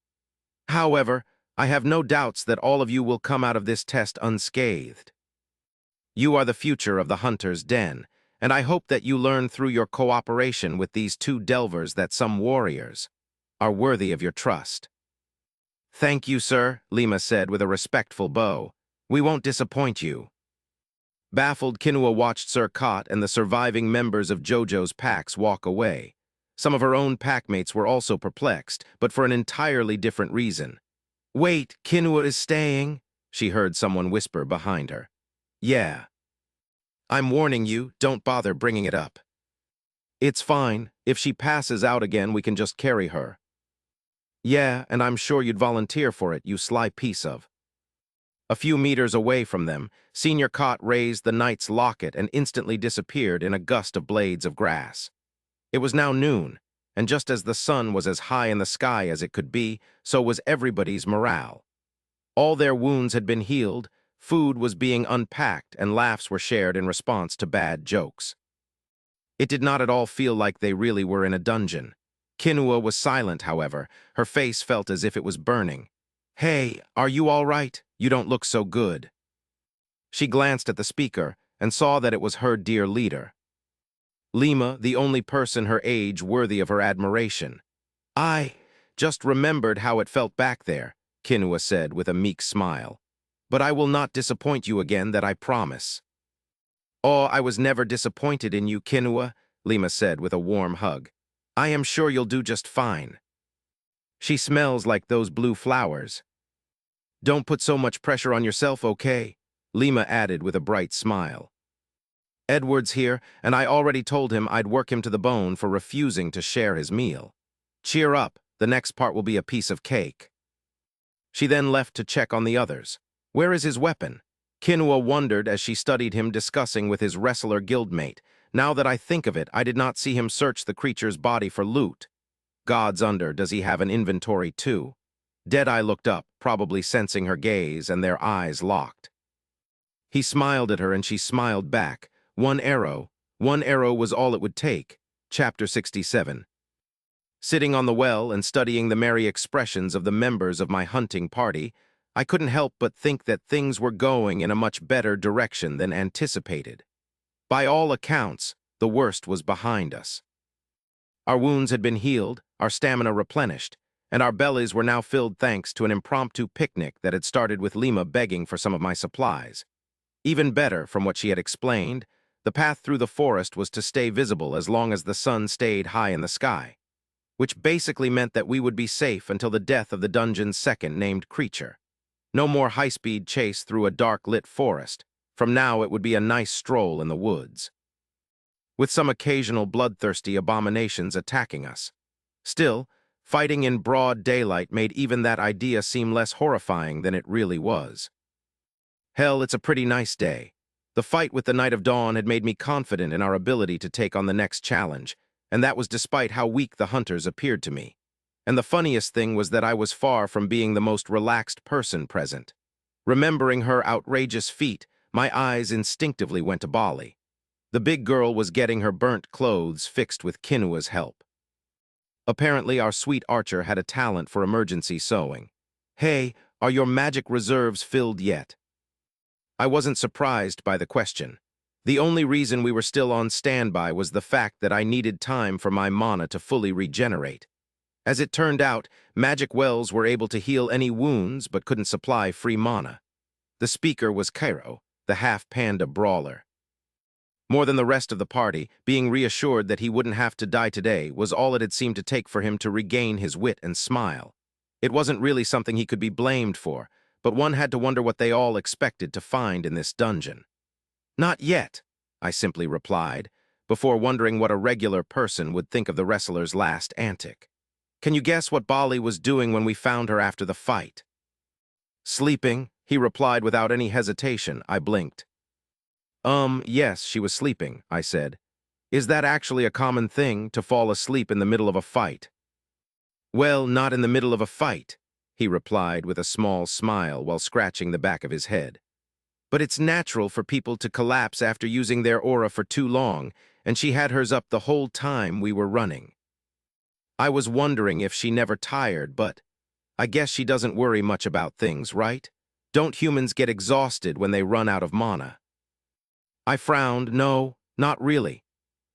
However, I have no doubts that all of you will come out of this test unscathed. You are the future of the Hunter's Den, and I hope that you learn through your cooperation with these two delvers that some warriors are worthy of your trust. Thank you, sir, Lima said with a respectful bow. We won't disappoint you. Baffled, Kinua watched Sir Cot and the surviving members of Jojo's packs walk away. Some of her own packmates were also perplexed, but for an entirely different reason. Wait, Kinua is staying, she heard someone whisper behind her. Yeah. I'm warning you, don't bother bringing it up. It's fine. If she passes out again, we can just carry her. Yeah, and I'm sure you'd volunteer for it, you sly piece of. A few meters away from them, Senior Cot raised the knight's locket and instantly disappeared in a gust of blades of grass. It was now noon, and just as the sun was as high in the sky as it could be, so was everybody's morale. All their wounds had been healed, food was being unpacked, and laughs were shared in response to bad jokes. It did not at all feel like they really were in a dungeon. Kinua was silent, however. Her face felt as if it was burning. Hey, are you all right? You don't look so good. She glanced at the speaker and saw that it was her dear leader. Lima, the only person her age worthy of her admiration. I just remembered how it felt back there, Kinua said with a meek smile. But I will not disappoint you again, that I promise. Oh, I was never disappointed in you, Kinua, Lima said with a warm hug. I am sure you'll do just fine. She smells like those blue flowers. Don't put so much pressure on yourself, okay? Lima added with a bright smile. Edward's here, and I already told him I'd work him to the bone for refusing to share his meal. Cheer up, the next part will be a piece of cake. She then left to check on the others. Where is his weapon? Kinua wondered as she studied him discussing with his wrestler guildmate. Now that I think of it, I did not see him search the creature's body for loot. Gods under, does he have an inventory too? Deadeye looked up, probably sensing her gaze, and their eyes locked. He smiled at her and she smiled back. One arrow was all it would take. Chapter 67. Sitting on the well and studying the merry expressions of the members of my hunting party, I couldn't help but think that things were going in a much better direction than anticipated. By all accounts, the worst was behind us. Our wounds had been healed, our stamina replenished, and our bellies were now filled thanks to an impromptu picnic that had started with Lima begging for some of my supplies. Even better, from what she had explained, the path through the forest was to stay visible as long as the sun stayed high in the sky, which basically meant that we would be safe until the death of the dungeon's second-named creature. No more high-speed chase through a dark-lit forest. From now it would be a nice stroll in the woods, with some occasional bloodthirsty abominations attacking us. Still, fighting in broad daylight made even that idea seem less horrifying than it really was. Hell, it's a pretty nice day. The fight with the Night of Dawn had made me confident in our ability to take on the next challenge, and that was despite how weak the hunters appeared to me. And the funniest thing was that I was far from being the most relaxed person present. Remembering her outrageous feat, my eyes instinctively went to Bali. The big girl was getting her burnt clothes fixed with Kinua's help. Apparently, our sweet archer had a talent for emergency sewing. "Hey, are your magic reserves filled yet?" I wasn't surprised by the question. The only reason we were still on standby was the fact that I needed time for my mana to fully regenerate. As it turned out, magic wells were able to heal any wounds but couldn't supply free mana. The speaker was Cairo, the half-panda brawler. More than the rest of the party, being reassured that he wouldn't have to die today was all it had seemed to take for him to regain his wit and smile. It wasn't really something he could be blamed for, but one had to wonder what they all expected to find in this dungeon. "Not yet," I simply replied, before wondering what a regular person would think of the wrestler's last antic. "Can you guess what Bali was doing when we found her after the fight?" "Sleeping," he replied without any hesitation. I blinked. Yes, she was sleeping," I said. "Is that actually a common thing, to fall asleep in the middle of a fight?" "Well, not in the middle of a fight," he replied with a small smile while scratching the back of his head. "But it's natural for people to collapse after using their aura for too long, and she had hers up the whole time we were running." I was wondering if she never tired, but I guess she doesn't worry much about things, right? Don't humans get exhausted when they run out of mana? I frowned. No, not really.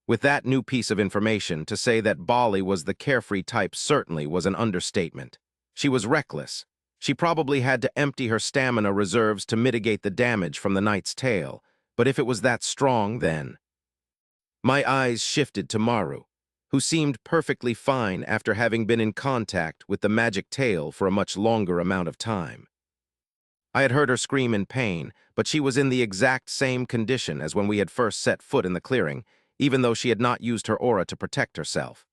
With that new piece of information, to say that Bali was the carefree type certainly was an understatement. She was reckless. She probably had to empty her stamina reserves to mitigate the damage from the knight's tail, but if it was that strong, then... My eyes shifted to Maru, who seemed perfectly fine after having been in contact with the magic tail for a much longer amount of time. I had heard her scream in pain, but she was in the exact same condition as when we had first set foot in the clearing, even though she had not used her aura to protect herself.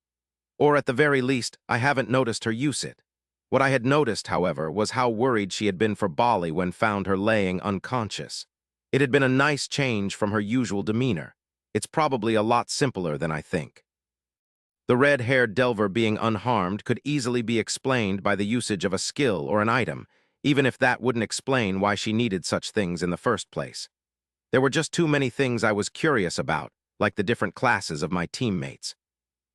Or at the very least, I haven't noticed her use it. What I had noticed, however, was how worried she had been for Bali when found her laying unconscious. It had been a nice change from her usual demeanor. It's probably a lot simpler than I think. The red-haired delver being unharmed could easily be explained by the usage of a skill or an item, even if that wouldn't explain why she needed such things in the first place. There were just too many things I was curious about, like the different classes of my teammates.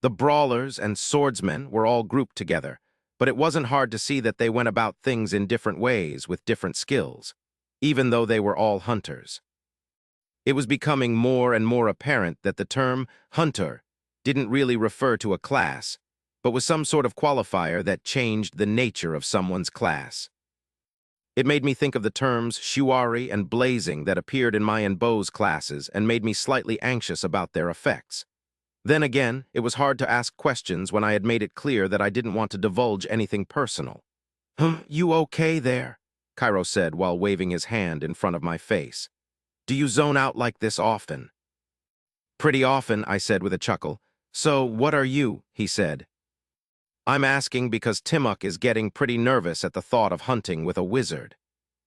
The brawlers and swordsmen were all grouped together, but it wasn't hard to see that they went about things in different ways with different skills, even though they were all hunters. It was becoming more and more apparent that the term hunter didn't really refer to a class, but was some sort of qualifier that changed the nature of someone's class. It made me think of the terms shuari and blazing that appeared in my and Bo's classes and made me slightly anxious about their effects. Then again, it was hard to ask questions when I had made it clear that I didn't want to divulge anything personal. You okay there?" Cairo said while waving his hand in front of my face. "Do you zone out like this often?" "Pretty often," I said with a chuckle. "So, what are you?" he said. "I'm asking because Timok is getting pretty nervous at the thought of hunting with a wizard.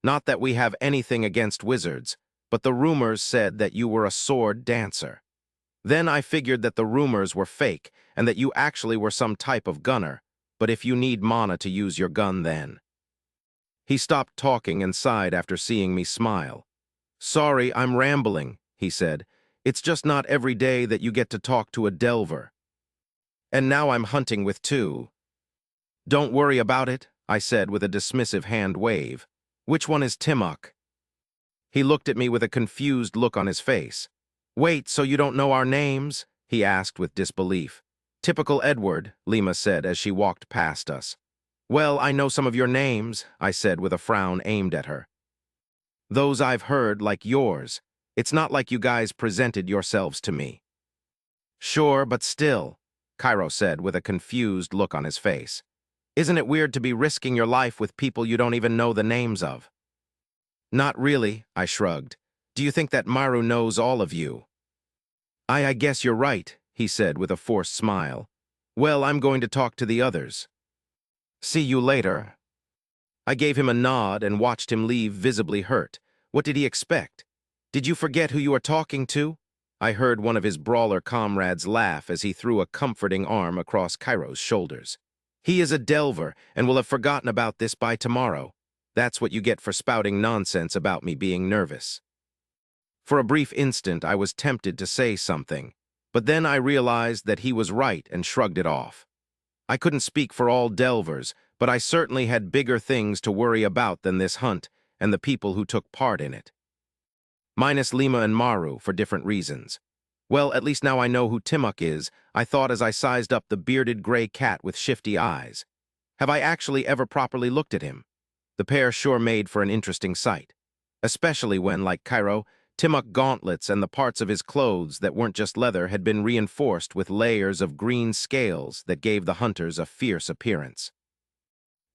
Not that we have anything against wizards, but the rumors said that you were a sword dancer. Then I figured that the rumors were fake and that you actually were some type of gunner, but if you need mana to use your gun then." He stopped talking and sighed after seeing me smile. "Sorry, I'm rambling," he said. "It's just not every day that you get to talk to a delver. And now I'm hunting with two." "Don't worry about it," I said with a dismissive hand wave. "Which one is Timok?" He looked at me with a confused look on his face. "Wait, so you don't know our names?" he asked with disbelief. "Typical Edward," Lima said as she walked past us. "Well, I know some of your names," I said with a frown aimed at her. "Those I've heard, like yours. It's not like you guys presented yourselves to me." "Sure, but still," Cairo said with a confused look on his face. "Isn't it weird to be risking your life with people you don't even know the names of?" "Not really," I shrugged. "Do you think that Maru knows all of you?" I guess you're right," he said with a forced smile. "Well, I'm going to talk to the others. See you later." I gave him a nod and watched him leave visibly hurt. What did he expect? "Did you forget who you are talking to?" I heard one of his brawler comrades laugh as he threw a comforting arm across Cairo's shoulders. He is a delver and will have forgotten about this by tomorrow. That's what you get for spouting nonsense about me being nervous. For a brief instant, I was tempted to say something, but then I realized that he was right and shrugged it off. I couldn't speak for all delvers, but I certainly had bigger things to worry about than this hunt and the people who took part in it. Minus Lima and Maru for different reasons. Well, at least now I know who Timok is, I thought as I sized up the bearded gray cat with shifty eyes. Have I actually ever properly looked at him? The pair sure made for an interesting sight, especially when, like Cairo, Timok gauntlets and the parts of his clothes that weren't just leather had been reinforced with layers of green scales that gave the hunters a fierce appearance.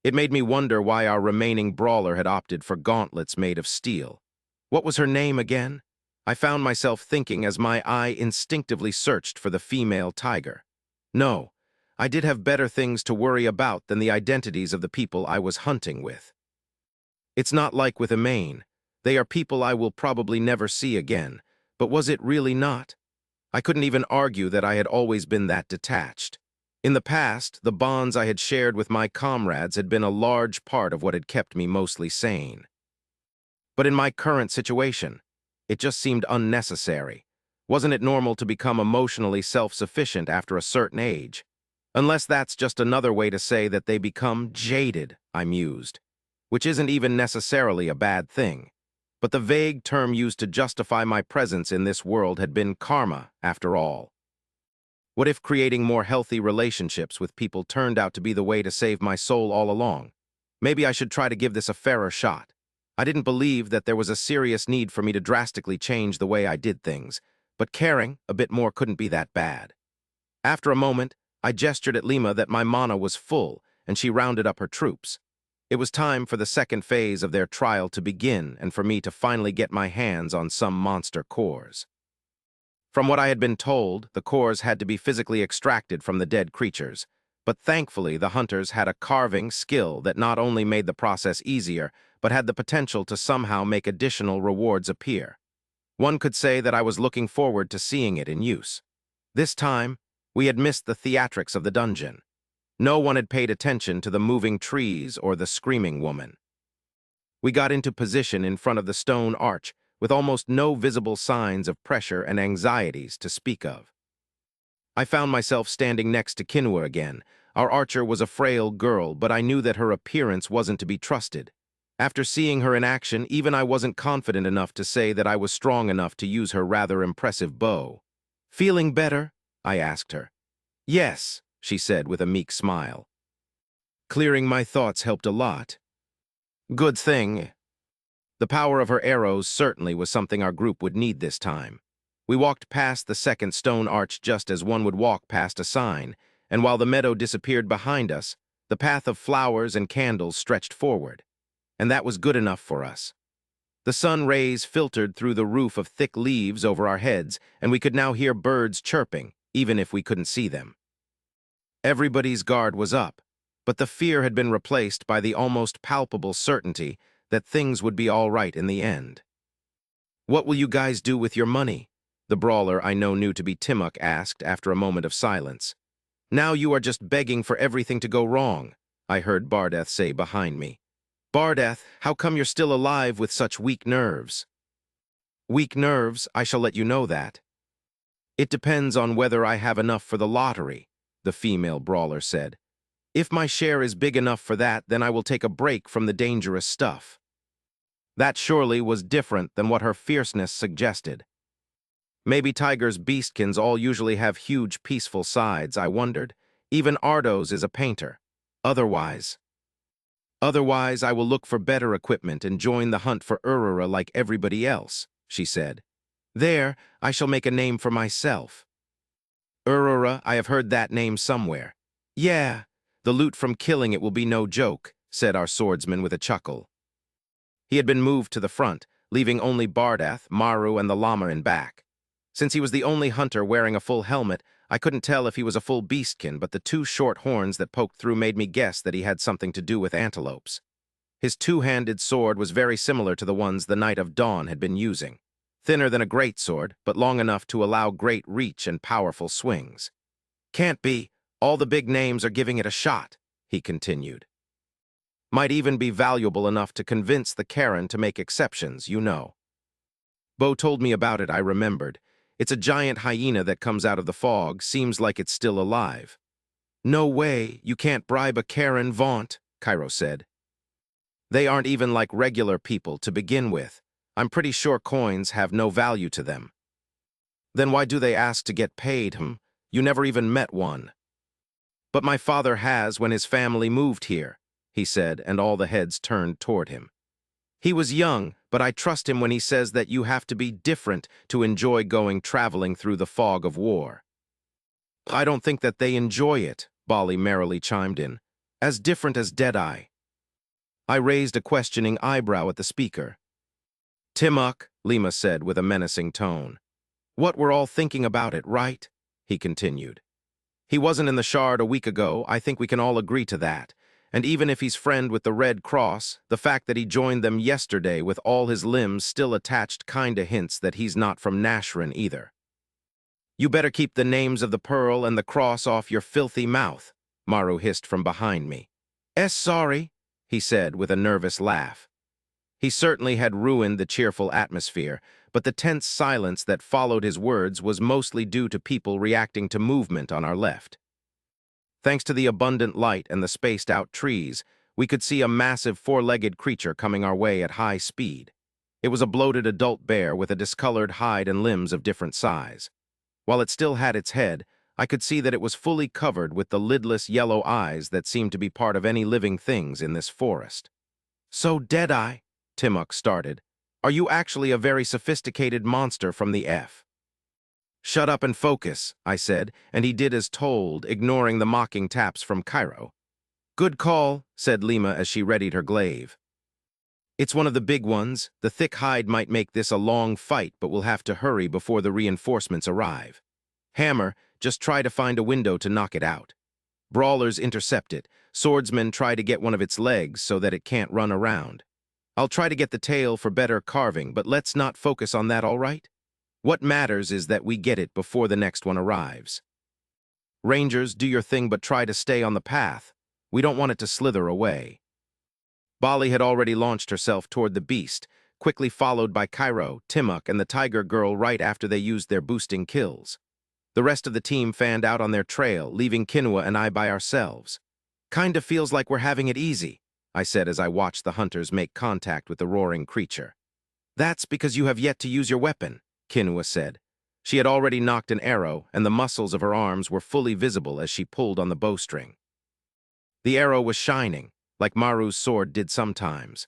It made me wonder why our remaining brawler had opted for gauntlets made of steel. What was her name again? I found myself thinking as my eye instinctively searched for the female tiger. No, I did have better things to worry about than the identities of the people I was hunting with. It's not like with Emain. They are people I will probably never see again, but was it really not? I couldn't even argue that I had always been that detached. In the past, the bonds I had shared with my comrades had been a large part of what had kept me mostly sane. But in my current situation, it just seemed unnecessary. Wasn't it normal to become emotionally self-sufficient after a certain age? Unless that's just another way to say that they become jaded, I mused, which isn't even necessarily a bad thing. But the vague term used to justify my presence in this world had been karma, after all. What if creating more healthy relationships with people turned out to be the way to save my soul all along? Maybe I should try to give this a fairer shot. I didn't believe that there was a serious need for me to drastically change the way I did things, but caring a bit more couldn't be that bad. After a moment, I gestured at Lima that my mana was full, and she rounded up her troops. It was time for the second phase of their trial to begin and for me to finally get my hands on some monster cores. From what I had been told, the cores had to be physically extracted from the dead creatures, but thankfully the hunters had a carving skill that not only made the process easier, but had the potential to somehow make additional rewards appear. One could say that I was looking forward to seeing it in use. This time, we had missed the theatrics of the dungeon. No one had paid attention to the moving trees or the screaming woman. We got into position in front of the stone arch, with almost no visible signs of pressure and anxieties to speak of. I found myself standing next to Kinua again. Our archer was a frail girl, but I knew that her appearance wasn't to be trusted. After seeing her in action, even I wasn't confident enough to say that I was strong enough to use her rather impressive bow. "Feeling better?" I asked her. "Yes," she said with a meek smile. "Clearing my thoughts helped a lot." "Good thing." The power of her arrows certainly was something our group would need this time. We walked past the second stone arch just as one would walk past a sign, and while the meadow disappeared behind us, the path of flowers and candles stretched forward. And that was good enough for us. The sun rays filtered through the roof of thick leaves over our heads, and we could now hear birds chirping, even if we couldn't see them. Everybody's guard was up, but the fear had been replaced by the almost palpable certainty that things would be all right in the end. "What will you guys do with your money?" the brawler I know knew to be Timok asked after a moment of silence. "Now you are just begging for everything to go wrong," I heard Bardeth say behind me. "Bardeth, how come you're still alive with such weak nerves?" "Weak nerves, I shall let you know that." "It depends on whether I have enough for the lottery," the female brawler said. "If my share is big enough for that, then I will take a break from the dangerous stuff." That surely was different than what her fierceness suggested. Maybe Tiger's beastkins all usually have huge, peaceful sides, I wondered. Even Ardo's is a painter. Otherwise, I will look for better equipment and join the hunt for Urura like everybody else," she said. "There, I shall make a name for myself." "Urura, I have heard that name somewhere." "Yeah, the loot from killing it will be no joke," said our swordsman with a chuckle. He had been moved to the front, leaving only Bardeth, Maru, and the llama in back. Since he was the only hunter wearing a full helmet, I couldn't tell if he was a full beastkin, but the two short horns that poked through made me guess that he had something to do with antelopes. His two-handed sword was very similar to the ones the Knight of Dawn had been using. Thinner than a greatsword, but long enough to allow great reach and powerful swings. "Can't be. All the big names are giving it a shot," he continued. Might even be valuable enough to convince the Karen to make exceptions, you know. Bo told me about it, I remembered. It's a giant hyena that comes out of the fog, seems like it's still alive. No way, you can't bribe a Karen, Vaunt, Cairo said. They aren't even like regular people to begin with. I'm pretty sure coins have no value to them. Then why do they ask to get paid, You never even met one. But my father has when his family moved here, he said, and all the heads turned toward him. He was young, but I trust him when he says that you have to be different to enjoy traveling through the fog of war. I don't think that they enjoy it, Bali merrily chimed in. As different as Deadeye. I raised a questioning eyebrow at the speaker. Timok, Lima said with a menacing tone. What we're all thinking about it, right? He continued. He wasn't in the Shard a week ago, I think we can all agree to that. And even if he's friend with the Red Cross, the fact that he joined them yesterday with all his limbs still attached kinda hints that he's not from Nashrin either. You better keep the names of the Pearl and the Cross off your filthy mouth, Maru hissed from behind me. Sorry, he said with a nervous laugh. He certainly had ruined the cheerful atmosphere, but the tense silence that followed his words was mostly due to people reacting to movement on our left. Thanks to the abundant light and the spaced-out trees, we could see a massive four-legged creature coming our way at high speed. It was a bloated adult bear with a discolored hide and limbs of different size. While it still had its head, I could see that it was fully covered with the lidless yellow eyes that seemed to be part of any living things in this forest. So, Deadeye, Timok started, are you actually a very sophisticated monster from the F? Shut up and focus, I said, and he did as told, ignoring the mocking taps from Cairo. Good call, said Lima as she readied her glaive. It's one of the big ones. The thick hide might make this a long fight, but we'll have to hurry before the reinforcements arrive. Hammer, just try to find a window to knock it out. Brawlers intercept it. Swordsmen try to get one of its legs so that it can't run around. I'll try to get the tail for better carving, but let's not focus on that, all right? What matters is that we get it before the next one arrives. Rangers, do your thing but try to stay on the path. We don't want it to slither away. Bali had already launched herself toward the beast, quickly followed by Cairo, Timok, and the Tiger Girl right after they used their boosting kills. The rest of the team fanned out on their trail, leaving Kinua and I by ourselves. Kinda feels like we're having it easy, I said as I watched the hunters make contact with the roaring creature. That's because you have yet to use your weapon, Kinua said. She had already knocked an arrow, and the muscles of her arms were fully visible as she pulled on the bowstring. The arrow was shining, like Maru's sword did sometimes.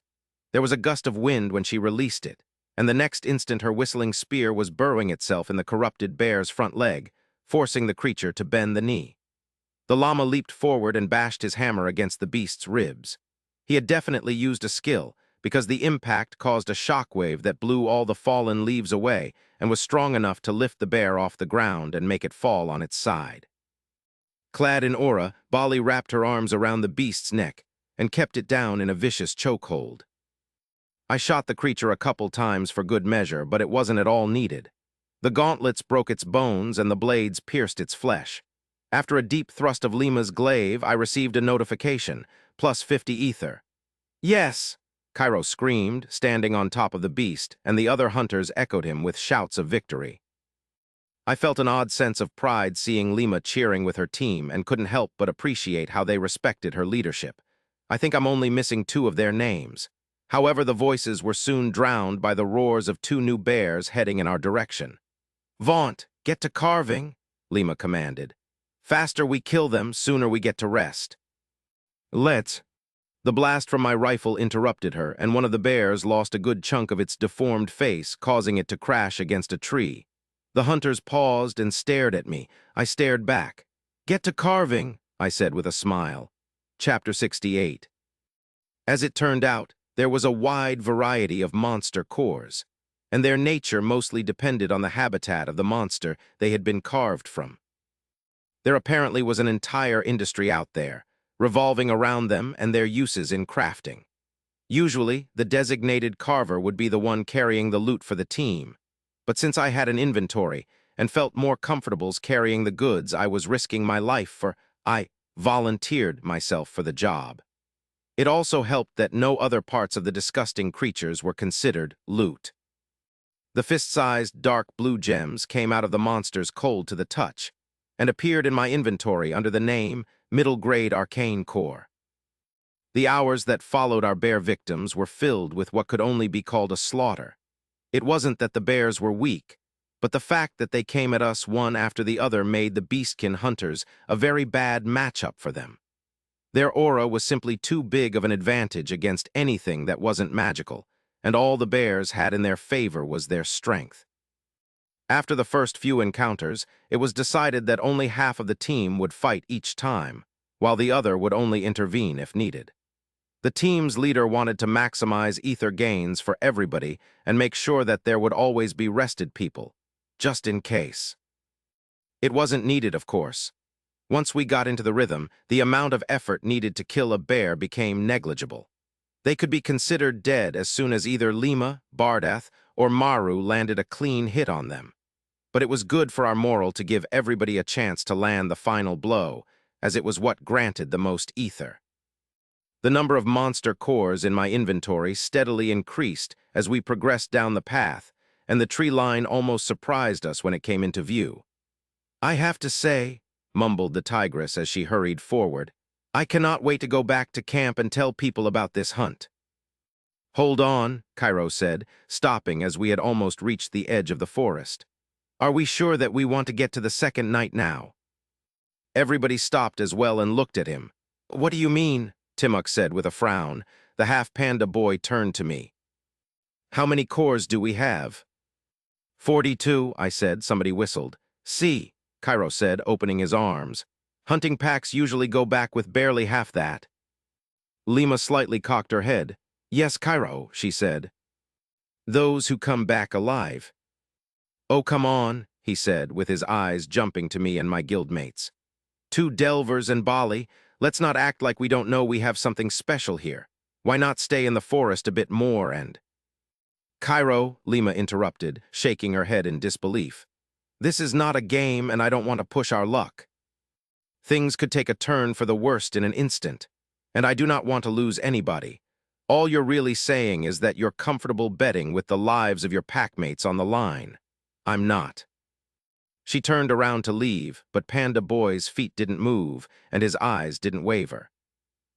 There was a gust of wind when she released it, and the next instant her whistling spear was burrowing itself in the corrupted bear's front leg, forcing the creature to bend the knee. The llama leaped forward and bashed his hammer against the beast's ribs. He had definitely used a skill, because the impact caused a shockwave that blew all the fallen leaves away and was strong enough to lift the bear off the ground and make it fall on its side. Clad in aura, Bali wrapped her arms around the beast's neck and kept it down in a vicious chokehold. I shot the creature a couple times for good measure, but it wasn't at all needed. The gauntlets broke its bones and the blades pierced its flesh. After a deep thrust of Lima's glaive, I received a notification, plus 50 ether. Yes! Cairo screamed, standing on top of the beast, and the other hunters echoed him with shouts of victory. I felt an odd sense of pride seeing Lima cheering with her team and couldn't help but appreciate how they respected her leadership. I think I'm only missing 2 of their names. However, the voices were soon drowned by the roars of 2 new bears heading in our direction. Vaunt, get to carving, Lima commanded. Faster we kill them, sooner we get to rest. Let's. The blast from my rifle interrupted her, and one of the bears lost a good chunk of its deformed face, causing it to crash against a tree. The hunters paused and stared at me. I stared back. Get to carving, I said with a smile. Chapter 68. As it turned out, there was a wide variety of monster cores, and their nature mostly depended on the habitat of the monster they had been carved from. There apparently was an entire industry out there, revolving around them and their uses in crafting. Usually, the designated carver would be the one carrying the loot for the team, but since I had an inventory and felt more comfortable carrying the goods, I was risking my life for volunteered myself for the job. It also helped that no other parts of the disgusting creatures were considered loot. The fist-sized dark blue gems came out of the monsters cold to the touch and appeared in my inventory under the name Middle-Grade Arcane Core. The hours that followed our bear victims were filled with what could only be called a slaughter. It wasn't that the bears were weak, but the fact that they came at us one after the other made the beastkin hunters a very bad matchup for them. Their aura was simply too big of an advantage against anything that wasn't magical, and all the bears had in their favor was their strength. After the first few encounters, it was decided that only half of the team would fight each time, while the other would only intervene if needed. The team's leader wanted to maximize ether gains for everybody and make sure that there would always be rested people, just in case. It wasn't needed, of course. Once we got into the rhythm, the amount of effort needed to kill a bear became negligible. They could be considered dead as soon as either Lima, Bardath, or Maru landed a clean hit on them. But it was good for our morale to give everybody a chance to land the final blow, as it was what granted the most ether. The number of monster cores in my inventory steadily increased as we progressed down the path, and the tree line almost surprised us when it came into view. "I have to say," mumbled the tigress as she hurried forward, "I cannot wait to go back to camp and tell people about this hunt." "Hold on," Cairo said, stopping as we had almost reached the edge of the forest. "Are we sure that we want to get to the second night now?" Everybody stopped as well and looked at him. "What do you mean?" Timok said with a frown. The half-panda boy turned to me. "How many cores do we have?" 42, I said. Somebody whistled. "See," Cairo said, opening his arms. "Hunting packs usually go back with barely half that." Lima slightly cocked her head. "Yes, Cairo," she said. "Those who come back alive." "Oh, come on," he said, with his eyes jumping to me and my guildmates. "Two delvers and Bali. Let's not act like we don't know we have something special here. Why not stay in the forest a bit more and—" "Cairo," Lima interrupted, shaking her head in disbelief. "This is not a game and I don't want to push our luck. Things could take a turn for the worst in an instant, and I do not want to lose anybody. All you're really saying is that you're comfortable betting with the lives of your packmates on the line. I'm not." She turned around to leave, but Panda Boy's feet didn't move, and his eyes didn't waver.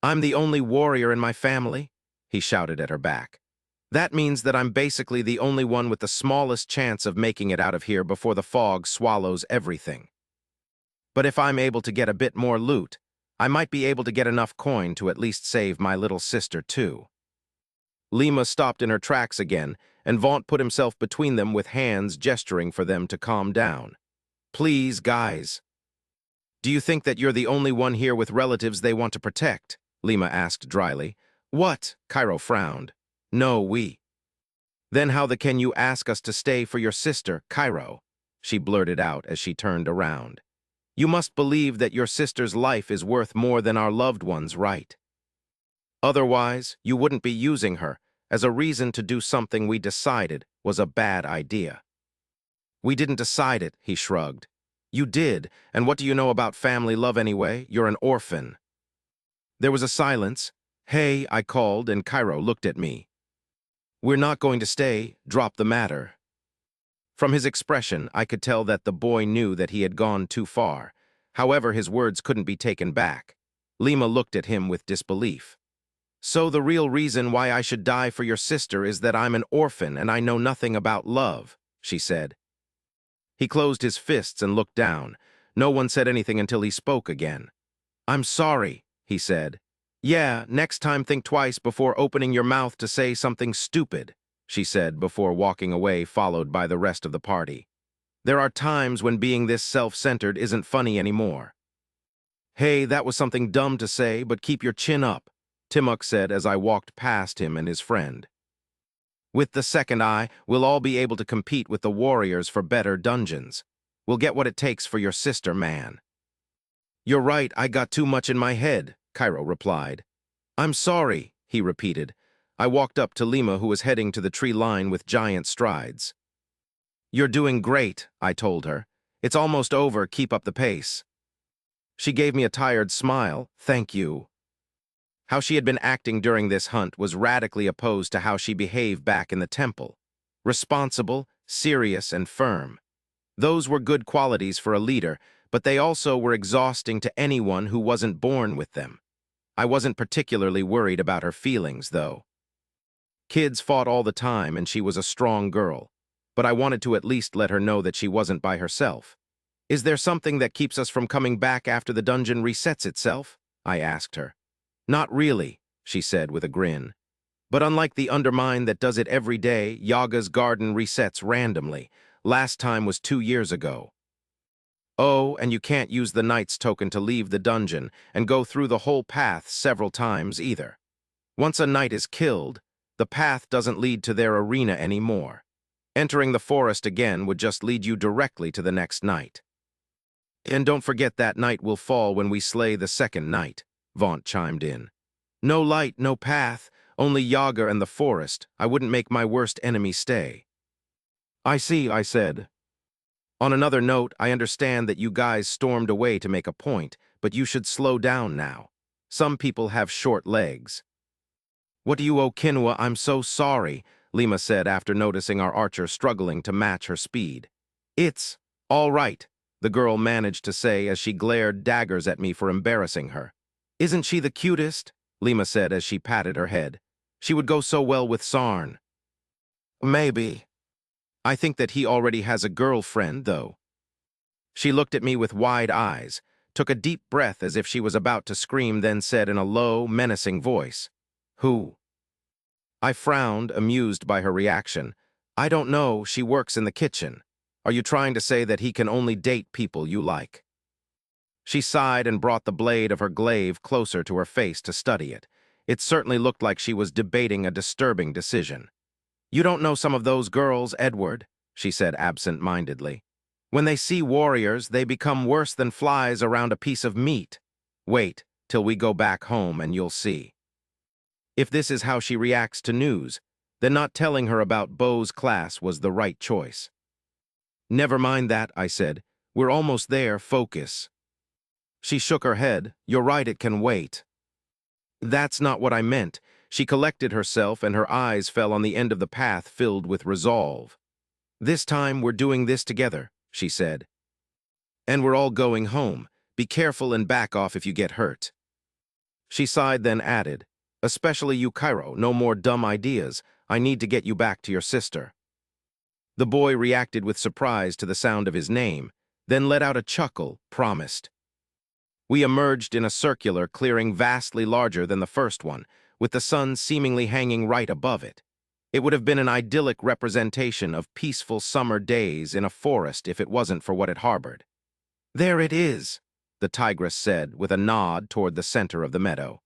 "I'm the only warrior in my family," he shouted at her back. "That means that I'm basically the only one with the smallest chance of making it out of here before the fog swallows everything. But if I'm able to get a bit more loot, I might be able to get enough coin to at least save my little sister too." Lima stopped in her tracks again, and Vaunt put himself between them with hands gesturing for them to calm down. "Please, guys." "Do you think that you're the only one here with relatives they want to protect?" Lima asked dryly. "What?" Cairo frowned. "No, we." "Then how the can you ask us to stay for your sister, Cairo?" she blurted out as she turned around. "You must believe that your sister's life is worth more than our loved ones, right? Otherwise, you wouldn't be using her as a reason to do something we decided was a bad idea." "We didn't decide it," he shrugged. "You did, and what do you know about family love anyway? You're an orphan." There was a silence. "Hey," I called, and Cairo looked at me. "We're not going to stay. Drop the matter." From his expression, I could tell that the boy knew that he had gone too far. However, his words couldn't be taken back. Lima looked at him with disbelief. "So the real reason why I should die for your sister is that I'm an orphan and I know nothing about love," she said. He closed his fists and looked down. No one said anything until he spoke again. "I'm sorry," he said. "Yeah, next time think twice before opening your mouth to say something stupid," she said before walking away, followed by the rest of the party. "There are times when being this self-centered isn't funny anymore." "Hey, that was something dumb to say, but keep your chin up," Timok said as I walked past him and his friend. "With the second eye, we'll all be able to compete with the warriors for better dungeons. We'll get what it takes for your sister, man." "You're right, I got too much in my head," Cairo replied. "I'm sorry," he repeated. I walked up to Lima, who was heading to the tree line with giant strides. "You're doing great," I told her. "It's almost over, keep up the pace." She gave me a tired smile. Thank you. How she had been acting during this hunt was radically opposed to how she behaved back in the temple. Responsible, serious, and firm. Those were good qualities for a leader, but they also were exhausting to anyone who wasn't born with them. I wasn't particularly worried about her feelings, though. Kids fought all the time, and she was a strong girl. But I wanted to at least let her know that she wasn't by herself. Is there something that keeps us from coming back after the dungeon resets itself? I asked her. Not really, she said with a grin. But unlike the Undermine that does it every day, Yaga's garden resets randomly. Last time was 2 years ago. Oh, and you can't use the Knight's token to leave the dungeon and go through the whole path several times either. Once a knight is killed, the path doesn't lead to their arena anymore. Entering the forest again would just lead you directly to the next knight. And don't forget that night will fall when we slay the second knight, Vaunt chimed in. No light, no path, only Yaga and the forest. I wouldn't make my worst enemy stay. I see, I said. On another note, I understand that you guys stormed away to make a point, but you should slow down now. Some people have short legs. What do you owe Kinua? I'm so sorry, Lima said after noticing our archer struggling to match her speed. It's all right, the girl managed to say as she glared daggers at me for embarrassing her. Isn't she the cutest? Lima said as she patted her head. She would go so well with Sarn. Maybe. I think that he already has a girlfriend, though. She looked at me with wide eyes, took a deep breath as if she was about to scream, then said in a low, menacing voice, Who? I frowned, amused by her reaction. I don't know, she works in the kitchen. Are you trying to say that he can only date people you like? She sighed and brought the blade of her glaive closer to her face to study it. It certainly looked like she was debating a disturbing decision. You don't know some of those girls, Edward, she said absent-mindedly. When they see warriors, they become worse than flies around a piece of meat. Wait till we go back home and you'll see. If this is how she reacts to news, then not telling her about Beau's class was the right choice. Never mind that, I said. We're almost there, focus. She shook her head. You're right, it can wait. That's not what I meant. She collected herself and her eyes fell on the end of the path filled with resolve. This time we're doing this together, she said. And we're all going home. Be careful and back off if you get hurt. She sighed, then added, especially you, Cairo, no more dumb ideas. I need to get you back to your sister. The boy reacted with surprise to the sound of his name, then let out a chuckle, promised. We emerged in a circular clearing vastly larger than the first one, with the sun seemingly hanging right above it. It would have been an idyllic representation of peaceful summer days in a forest if it wasn't for what it harbored. There it is, the tigress said, with a nod toward the center of the meadow.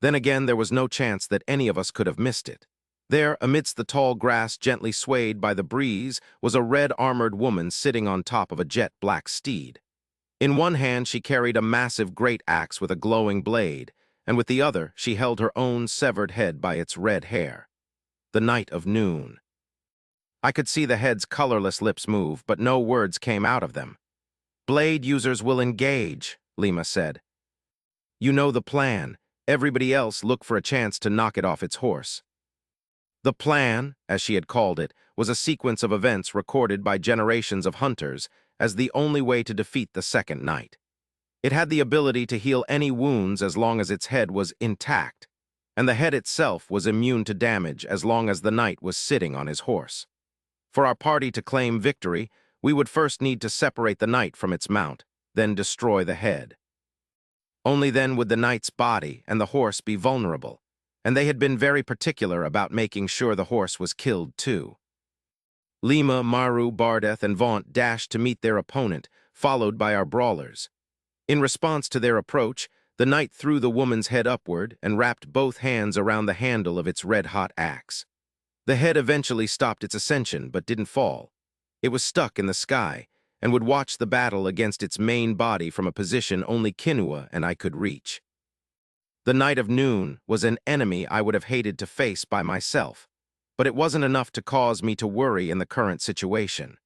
Then again, there was no chance that any of us could have missed it. There, amidst the tall grass gently swayed by the breeze, was a red-armored woman sitting on top of a jet-black steed. In one hand, she carried a massive great axe with a glowing blade, and with the other, she held her own severed head by its red hair. The Night of Noon. I could see the head's colorless lips move, but no words came out of them. Blade users will engage, Lima said. You know the plan. Everybody else look for a chance to knock it off its horse. The plan, as she had called it, was a sequence of events recorded by generations of hunters as the only way to defeat the second knight. It had the ability to heal any wounds as long as its head was intact, and the head itself was immune to damage as long as the knight was sitting on his horse. For our party to claim victory, we would first need to separate the knight from its mount, then destroy the head. Only then would the knight's body and the horse be vulnerable, and they had been very particular about making sure the horse was killed too. Lima, Maru, Bardeth, and Vaunt dashed to meet their opponent, followed by our brawlers. In response to their approach, the knight threw the woman's head upward and wrapped both hands around the handle of its red-hot axe. The head eventually stopped its ascension but didn't fall. It was stuck in the sky and would watch the battle against its main body from a position only Kinua and I could reach. The Night of Noon was an enemy I would have hated to face by myself, but it wasn't enough to cause me to worry in the current situation.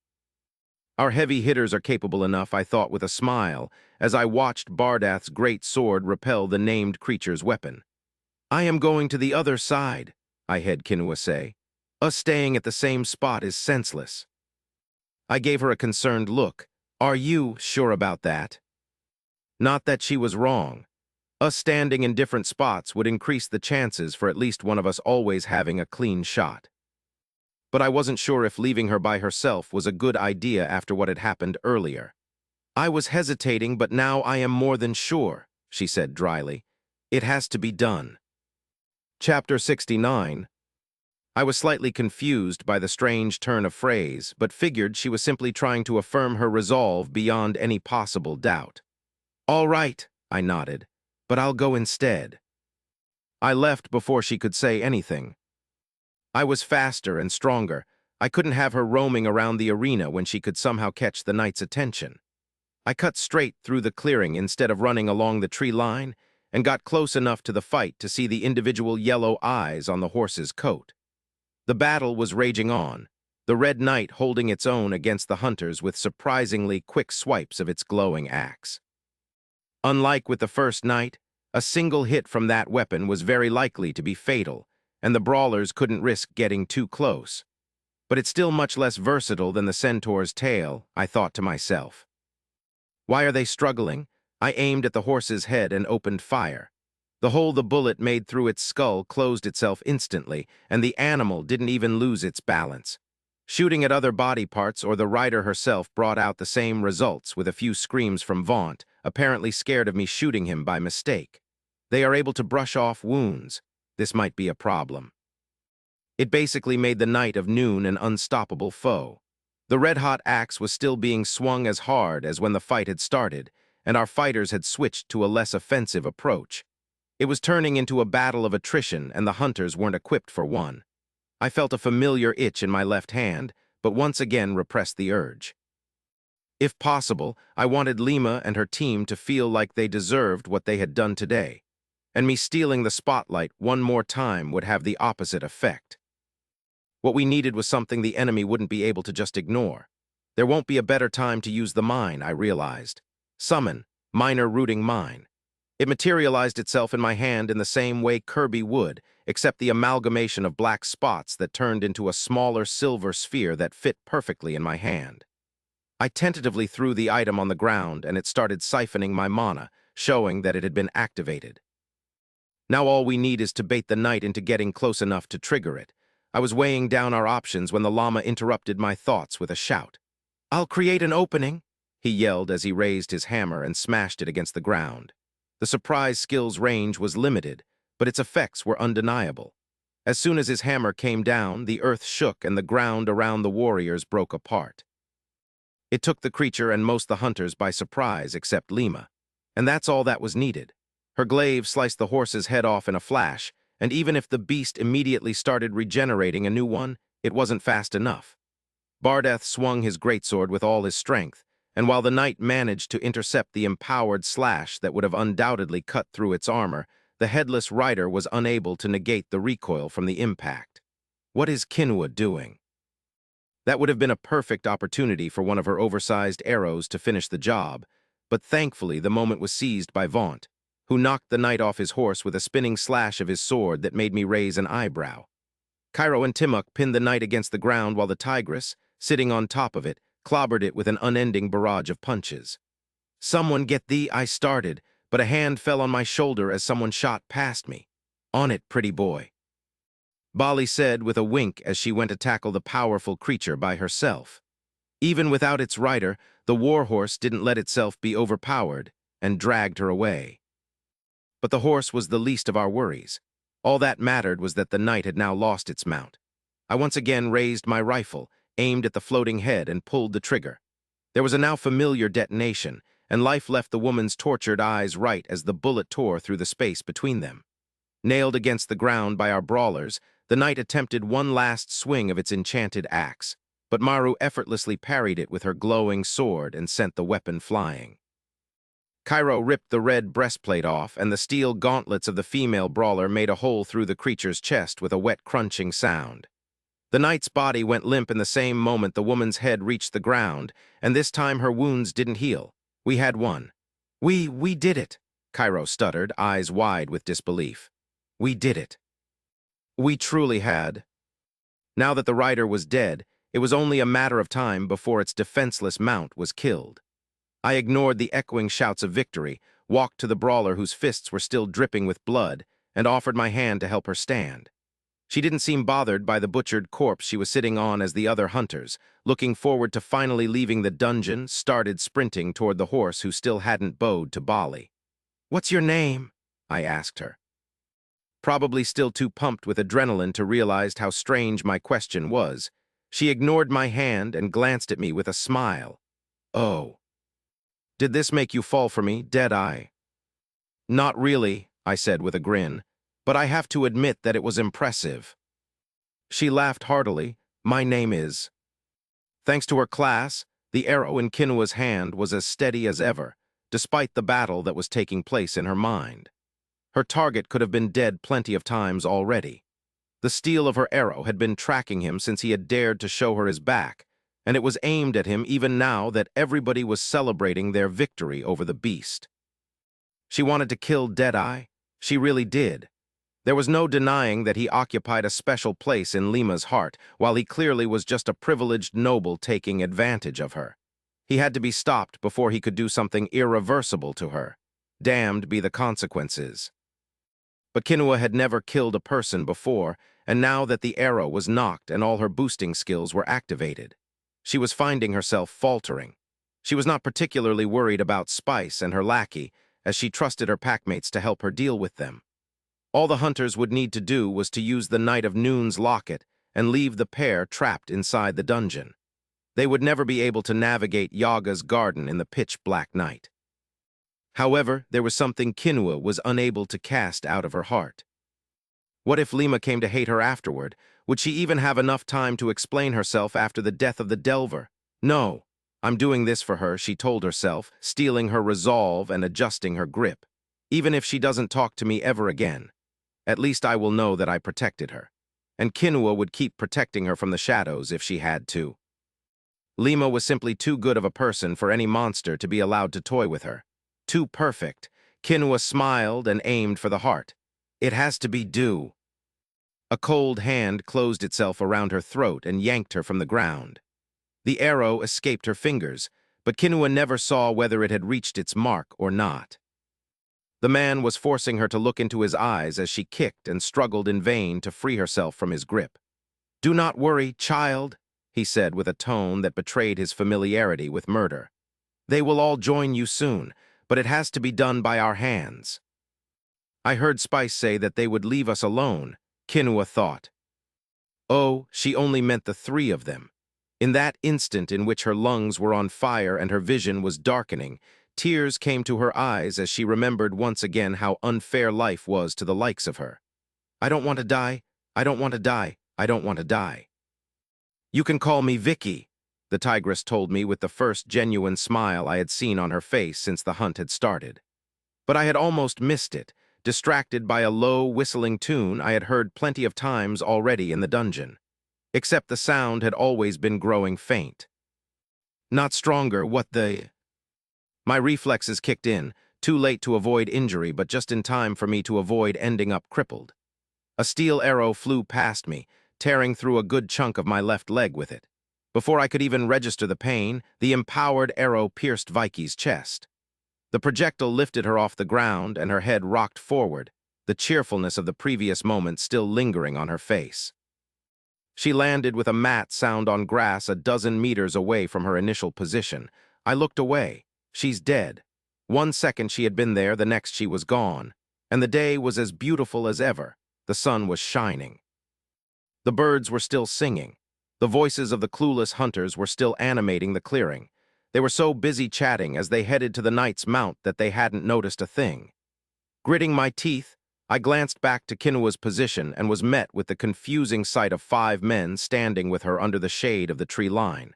Our heavy hitters are capable enough, I thought with a smile, as I watched Bardath's great sword repel the named creature's weapon. I am going to the other side, I heard Kinua say. Us staying at the same spot is senseless. I gave her a concerned look. Are you sure about that? Not that she was wrong. Us standing in different spots would increase the chances for at least one of us always having a clean shot. But I wasn't sure if leaving her by herself was a good idea after what had happened earlier. I was hesitating, but now I am more than sure, she said dryly. It has to be done. Chapter 69. I was slightly confused by the strange turn of phrase, but figured she was simply trying to affirm her resolve beyond any possible doubt. All right, I nodded, but I'll go instead. I left before she could say anything. I was faster and stronger. I couldn't have her roaming around the arena when she could somehow catch the knight's attention. I cut straight through the clearing instead of running along the tree line, and got close enough to the fight to see the individual yellow eyes on the horse's coat. The battle was raging on, the Red Knight holding its own against the hunters with surprisingly quick swipes of its glowing axe. Unlike with the first night, a single hit from that weapon was very likely to be fatal, and the brawlers couldn't risk getting too close. But it's still much less versatile than the centaur's tail, I thought to myself. Why are they struggling? I aimed at the horse's head and opened fire. The hole the bullet made through its skull closed itself instantly, and the animal didn't even lose its balance. Shooting at other body parts or the rider herself brought out the same results, with a few screams from Vaunt, apparently scared of me shooting him by mistake. They are able to brush off wounds. This might be a problem. It basically made the Knight of Noon an unstoppable foe. The red-hot axe was still being swung as hard as when the fight had started, and our fighters had switched to a less offensive approach. It was turning into a battle of attrition, and the hunters weren't equipped for one. I felt a familiar itch in my left hand, but once again repressed the urge. If possible, I wanted Lima and her team to feel like they deserved what they had done today, and me stealing the spotlight one more time would have the opposite effect. What we needed was something the enemy wouldn't be able to just ignore. There won't be a better time to use the mine, I realized. Summon, minor rooting mine. It materialized itself in my hand in the same way Kirby would, except the amalgamation of black spots that turned into a smaller silver sphere that fit perfectly in my hand. I tentatively threw the item on the ground, and it started siphoning my mana, showing that it had been activated. Now all we need is to bait the knight into getting close enough to trigger it. I was weighing down our options when the llama interrupted my thoughts with a shout. "I'll create an opening," he yelled as he raised his hammer and smashed it against the ground. The surprise skill's range was limited, but its effects were undeniable. As soon as his hammer came down, the earth shook and the ground around the warriors broke apart. It took the creature and most the hunters by surprise except Lima, and that's all that was needed. Her glaive sliced the horse's head off in a flash, and even if the beast immediately started regenerating a new one, it wasn't fast enough. Bardath swung his greatsword with all his strength, and while the knight managed to intercept the empowered slash that would have undoubtedly cut through its armor, the headless rider was unable to negate the recoil from the impact. What is Kinua doing? That would have been a perfect opportunity for one of her oversized arrows to finish the job, but thankfully the moment was seized by Vaunt, who knocked the knight off his horse with a spinning slash of his sword that made me raise an eyebrow. Cairo and Timok pinned the knight against the ground while the tigress, sitting on top of it, clobbered it with an unending barrage of punches. "Someone get thee," I started, but a hand fell on my shoulder as someone shot past me. "On it, pretty boy," Bali said with a wink as she went to tackle the powerful creature by herself. Even without its rider, the warhorse didn't let itself be overpowered and dragged her away. But the horse was the least of our worries. All that mattered was that the knight had now lost its mount. I once again raised my rifle, aimed at the floating head, and pulled the trigger. There was a now familiar detonation, and life left the woman's tortured eyes right as the bullet tore through the space between them. Nailed against the ground by our brawlers, the knight attempted one last swing of its enchanted axe, but Maru effortlessly parried it with her glowing sword and sent the weapon flying. Cairo ripped the red breastplate off, and the steel gauntlets of the female brawler made a hole through the creature's chest with a wet crunching sound. The knight's body went limp in the same moment the woman's head reached the ground, and this time her wounds didn't heal. We had won. We did it, Cairo stuttered, eyes wide with disbelief. We did it. We truly had. Now that the rider was dead, it was only a matter of time before its defenseless mount was killed. I ignored the echoing shouts of victory, walked to the brawler whose fists were still dripping with blood, and offered my hand to help her stand. She didn't seem bothered by the butchered corpse she was sitting on as the other hunters, looking forward to finally leaving the dungeon, started sprinting toward the horse who still hadn't bowed to Bali. "What's your name?" I asked her. Probably still too pumped with adrenaline to realize how strange my question was, she ignored my hand and glanced at me with a smile. "Oh. Did this make you fall for me, Deadeye?" "Not really," I said with a grin, "but I have to admit that it was impressive." She laughed heartily. "My name is—" Thanks to her class, the arrow in Kinua's hand was as steady as ever, despite the battle that was taking place in her mind. Her target could have been dead plenty of times already. The steel of her arrow had been tracking him since he had dared to show her his back, and it was aimed at him even now that everybody was celebrating their victory over the beast. She wanted to kill Deadeye. She really did. There was no denying that he occupied a special place in Lima's heart, while he clearly was just a privileged noble taking advantage of her. He had to be stopped before he could do something irreversible to her. Damned be the consequences. But Kinua had never killed a person before, and now that the arrow was knocked and all her boosting skills were activated, she was finding herself faltering. She was not particularly worried about Spice and her lackey, as she trusted her packmates to help her deal with them. All the hunters would need to do was to use the Knight of Noon's locket and leave the pair trapped inside the dungeon. They would never be able to navigate Yaga's garden in the pitch-black night. However, there was something Kinua was unable to cast out of her heart. What if Lima came to hate her afterward? Would she even have enough time to explain herself after the death of the Delver? No, I'm doing this for her, she told herself, steeling her resolve and adjusting her grip. Even if she doesn't talk to me ever again, at least I will know that I protected her. And Kinua would keep protecting her from the shadows if she had to. Lima was simply too good of a person for any monster to be allowed to toy with her. Too perfect. Kinua smiled and aimed for the heart. It has to be due. A cold hand closed itself around her throat and yanked her from the ground. The arrow escaped her fingers, but Kinua never saw whether it had reached its mark or not. The man was forcing her to look into his eyes as she kicked and struggled in vain to free herself from his grip. "Do not worry, child," he said with a tone that betrayed his familiarity with murder. "They will all join you soon, but it has to be done by our hands." I heard Spice say that they would leave us alone, Kinua thought. Oh, she only meant the three of them. In that instant in which her lungs were on fire and her vision was darkening, tears came to her eyes as she remembered once again how unfair life was to the likes of her. "I don't want to die. I don't want to die. I don't want to die." "You can call me Vicky," the tigress told me with the first genuine smile I had seen on her face since the hunt had started. But I had almost missed it, distracted by a low, whistling tune I had heard plenty of times already in the dungeon. Except the sound had always been growing faint. "Not stronger, what the—" My reflexes kicked in, too late to avoid injury but just in time for me to avoid ending up crippled. A steel arrow flew past me, tearing through a good chunk of my left leg with it. Before I could even register the pain, the empowered arrow pierced Vicky's chest. The projectile lifted her off the ground and her head rocked forward, the cheerfulness of the previous moment still lingering on her face. She landed with a mat sound on grass a dozen meters away from her initial position. I looked away. She's dead. 1 second she had been there, the next she was gone. And the day was as beautiful as ever. The sun was shining. The birds were still singing. The voices of the clueless hunters were still animating the clearing. They were so busy chatting as they headed to the knight's mount that they hadn't noticed a thing. Gritting my teeth, I glanced back to Kinua's position and was met with the confusing sight of 5 men standing with her under the shade of the tree line.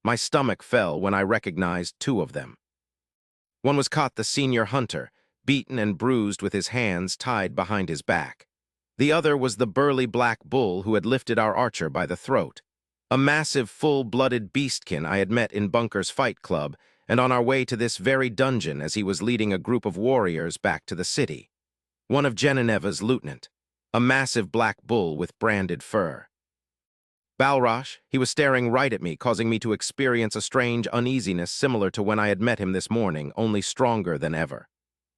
My stomach fell when I recognized 2 of them. One was Kot, the senior hunter, beaten and bruised with his hands tied behind his back. The other was the burly black bull who had lifted our archer by the throat. A massive, full-blooded beastkin I had met in Bunker's Fight Club, and on our way to this very dungeon as he was leading a group of warriors back to the city. One of Geneneva's lieutenant, a massive black bull with branded fur. Balrosh, he was staring right at me, causing me to experience a strange uneasiness similar to when I had met him this morning, only stronger than ever.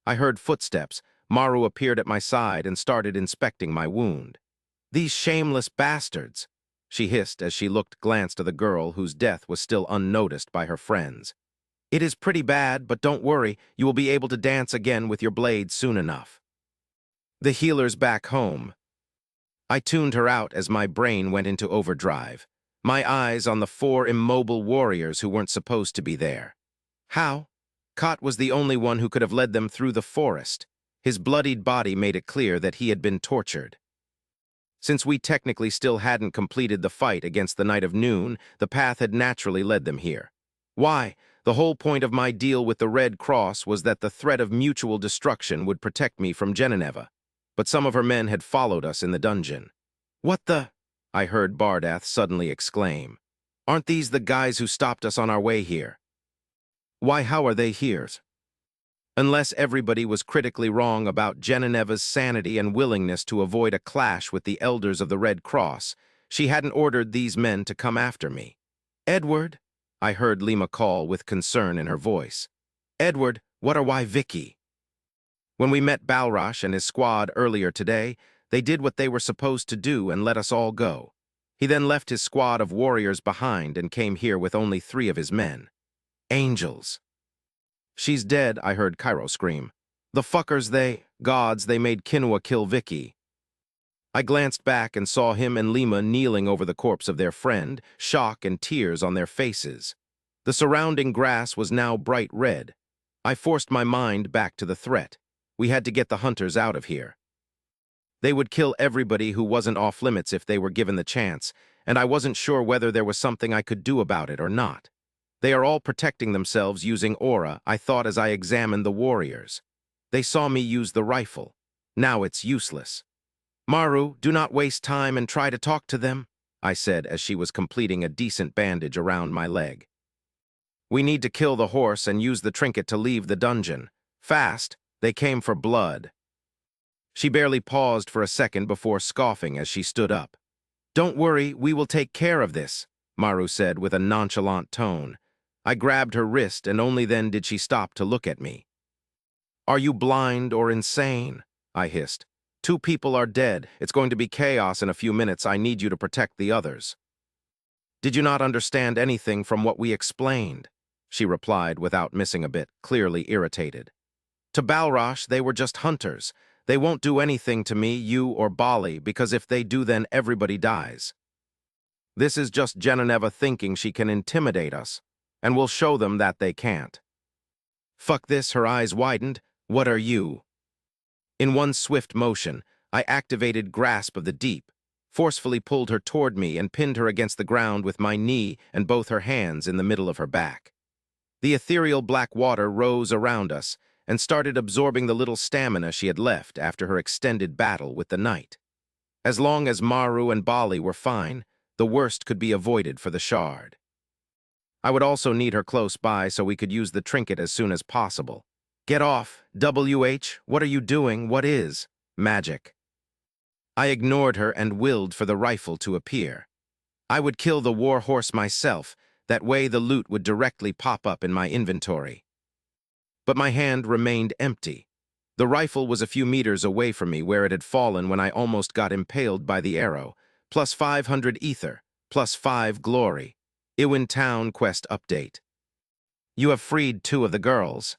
I heard footsteps. Maru appeared at my side and started inspecting my wound. "These shameless bastards," she hissed as she glanced at the girl whose death was still unnoticed by her friends. "It is pretty bad, but don't worry, you will be able to dance again with your blade soon enough." The healer's back home. I tuned her out as my brain went into overdrive, my eyes on the 4 immobile warriors who weren't supposed to be there. How? Kot was the only one who could have led them through the forest. His bloodied body made it clear that he had been tortured. Since we technically still hadn't completed the fight against the Knight of Noon, the path had naturally led them here. Why? The whole point of my deal with the Red Cross was that the threat of mutual destruction would protect me from Genevieve. But some of her men had followed us in the dungeon. "What the?" I heard Bardath suddenly exclaim. "Aren't these the guys who stopped us on our way here?" "Why, how are they here?" Unless everybody was critically wrong about Genevieve's sanity and willingness to avoid a clash with the elders of the Red Cross, she hadn't ordered these men to come after me. "Edward?" I heard Lima call with concern in her voice. "Edward, what are why Vicky?" When we met Balrosh and his squad earlier today, they did what they were supposed to do and let us all go. He then left his squad of warriors behind and came here with only 3 of his men. Angels. "She's dead," I heard Cairo scream. "The fuckers gods, they made Kinua kill Vicky." I glanced back and saw him and Lima kneeling over the corpse of their friend, shock and tears on their faces. The surrounding grass was now bright red. I forced my mind back to the threat. We had to get the hunters out of here. They would kill everybody who wasn't off limits if they were given the chance, and I wasn't sure whether there was something I could do about it or not. They are all protecting themselves using aura, I thought as I examined the warriors. They saw me use the rifle. Now it's useless. "Maru, do not waste time and try to talk to them," I said as she was completing a decent bandage around my leg. "We need to kill the horse and use the trinket to leave the dungeon. Fast, they came for blood." She barely paused for a second before scoffing as she stood up. "Don't worry, we will take care of this," Maru said with a nonchalant tone. I grabbed her wrist and only then did she stop to look at me. "Are you blind or insane?" I hissed. "2 people are dead. It's going to be chaos in a few minutes. I need you to protect the others." "Did you not understand anything from what we explained?" she replied without missing a bit, clearly irritated. "To Balrosh, they were just hunters. They won't do anything to me, you, or Bali, because if they do, then everybody dies. This is just Genevieve thinking she can intimidate us, and we'll show them that they can't." "Fuck this," her eyes widened. "What are you?" In one swift motion, I activated Grasp of the Deep, forcefully pulled her toward me and pinned her against the ground with my knee and both her hands in the middle of her back. The ethereal black water rose around us and started absorbing the little stamina she had left after her extended battle with the knight. As long as Maru and Bali were fine, the worst could be avoided for the shard. I would also need her close by so we could use the trinket as soon as possible. "Get off, WH, what are you doing? What is magic?" I ignored her and willed for the rifle to appear. I would kill the war horse myself, that way the loot would directly pop up in my inventory. But my hand remained empty. The rifle was a few meters away from me where it had fallen when I almost got impaled by the arrow. Plus 500 ether, plus 5 glory. Iwin Town quest update. You have freed 2 of the girls.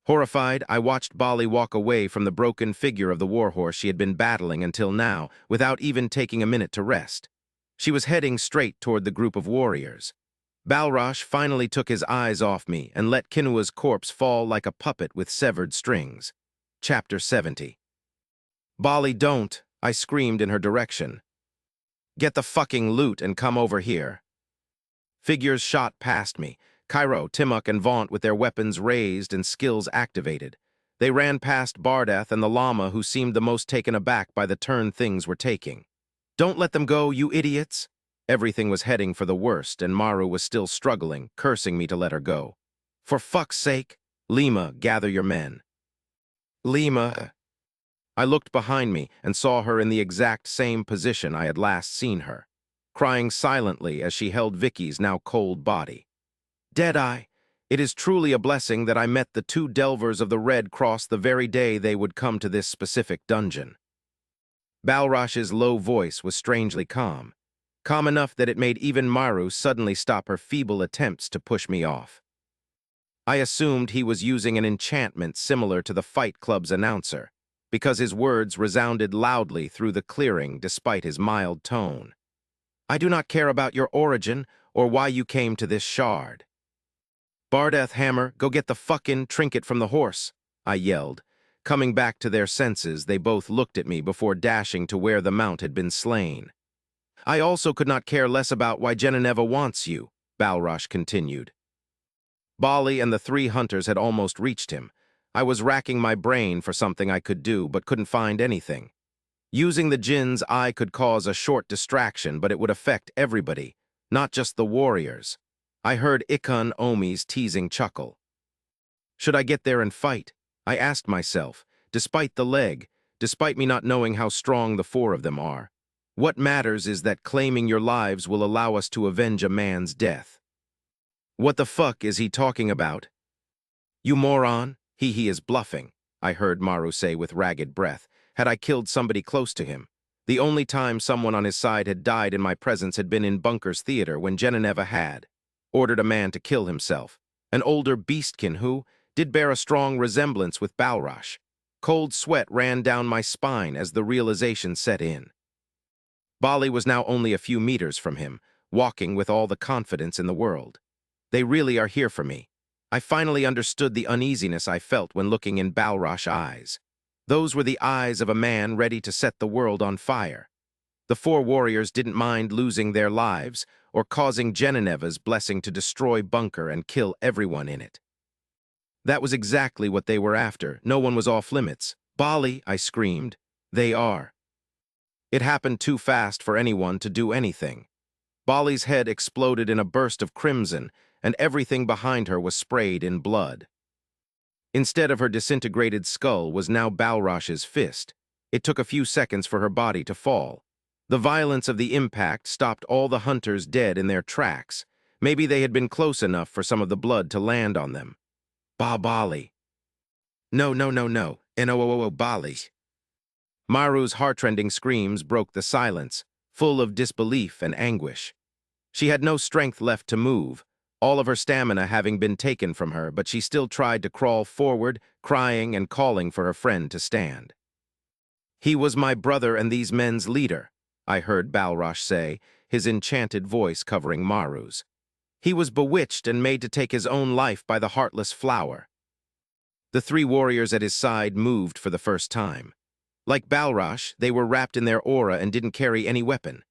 Horrified, I watched Bali walk away from the broken figure of the warhorse she had been battling until now, without even taking a minute to rest. She was heading straight toward the group of warriors. Balrosh finally took his eyes off me and let Kinua's corpse fall like a puppet with severed strings. Chapter 70. "Bali, don't," I screamed in her direction. "Get the fucking loot and come over here." Figures shot past me. Cairo, Timok, and Vaunt with their weapons raised and skills activated. They ran past Bardath and the llama, who seemed the most taken aback by the turn things were taking. "Don't let them go, you idiots!" Everything was heading for the worst, and Maru was still struggling, cursing me to let her go. "For fuck's sake! Lima, gather your men." Lima. I looked behind me and saw her in the exact same position I had last seen her, crying silently as she held Vicky's now cold body. Deadeye, it is truly a blessing that I met the two delvers of the Red Cross the very day they would come to this specific dungeon. Balrash's low voice was strangely calm, calm enough that it made even Maru suddenly stop her feeble attempts to push me off. I assumed he was using an enchantment similar to the Fight Club's announcer, because his words resounded loudly through the clearing despite his mild tone. "I do not care about your origin or why you came to this shard." "Bardath, Hammer, go get the fucking trinket from the horse," I yelled. Coming back to their senses, they both looked at me before dashing to where the mount had been slain. "I also could not care less about why Genevieve wants you," Balrash continued. Bali and the three hunters had almost reached him. I was racking my brain for something I could do, but couldn't find anything. Using the jinn's eye could cause a short distraction, but it would affect everybody, not just the warriors. I heard Ikon Omi's teasing chuckle. Should I get there and fight? I asked myself, despite the leg, despite me not knowing how strong the four of them are. What matters is that claiming your lives will allow us to avenge a man's death. "What the fuck is he talking about?" "You moron, he is bluffing," I heard Maru say with ragged breath. Had I killed somebody close to him? The only time someone on his side had died in my presence had been in Bunker's theater when Genevieve had ordered a man to kill himself. An older beastkin who did bear a strong resemblance with Balrash. Cold sweat ran down my spine as the realization set in. Bali was now only a few meters from him, walking with all the confidence in the world. They really are here for me. I finally understood the uneasiness I felt when looking in Balrash's eyes. Those were the eyes of a man ready to set the world on fire. The four warriors didn't mind losing their lives or causing Genevieve's blessing to destroy Bunker and kill everyone in it. That was exactly what they were after. No one was off limits. "Bali," I screamed. "They are." It happened too fast for anyone to do anything. Bali's head exploded in a burst of crimson, and everything behind her was sprayed in blood. Instead of her disintegrated skull was now Balrash's fist. It took a few seconds for her body to fall. The violence of the impact stopped all the hunters dead in their tracks. Maybe they had been close enough for some of the blood to land on them. Bali. No, no, no, no. N-O-O-O Bali. Maru's heartrending screams broke the silence, full of disbelief and anguish. She had no strength left to move, all of her stamina having been taken from her, but she still tried to crawl forward, crying and calling for her friend to stand. "He was my brother and these men's leader," I heard Balrash say, his enchanted voice covering Maru's. "He was bewitched and made to take his own life by the heartless flower." The three warriors at his side moved for the first time. Like Balrash, they were wrapped in their aura and didn't carry any weapon.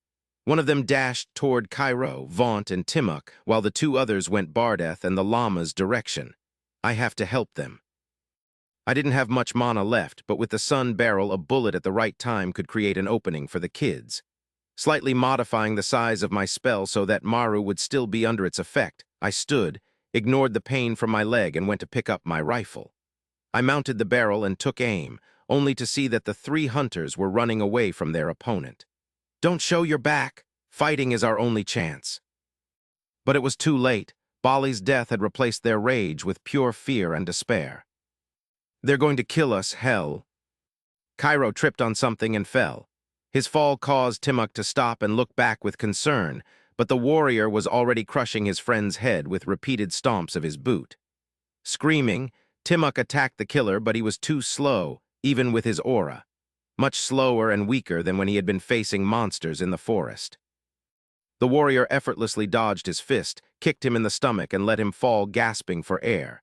One of them dashed toward Cairo, Vaunt, and Timok, while the two others went Bardath and the llama's direction. I have to help them. I didn't have much mana left, but with the sun barrel, a bullet at the right time could create an opening for the kids. Slightly modifying the size of my spell so that Maru would still be under its effect, I stood, ignored the pain from my leg, and went to pick up my rifle. I mounted the barrel and took aim, only to see that the three hunters were running away from their opponent. "Don't show your back. Fighting is our only chance." But it was too late. Bali's death had replaced their rage with pure fear and despair. "They're going to kill us, hell." Cairo tripped on something and fell. His fall caused Timok to stop and look back with concern, but the warrior was already crushing his friend's head with repeated stomps of his boot. Screaming, Timok attacked the killer, but he was too slow, even with his aura. Much slower and weaker than when he had been facing monsters in the forest. The warrior effortlessly dodged his fist, kicked him in the stomach, and let him fall gasping for air.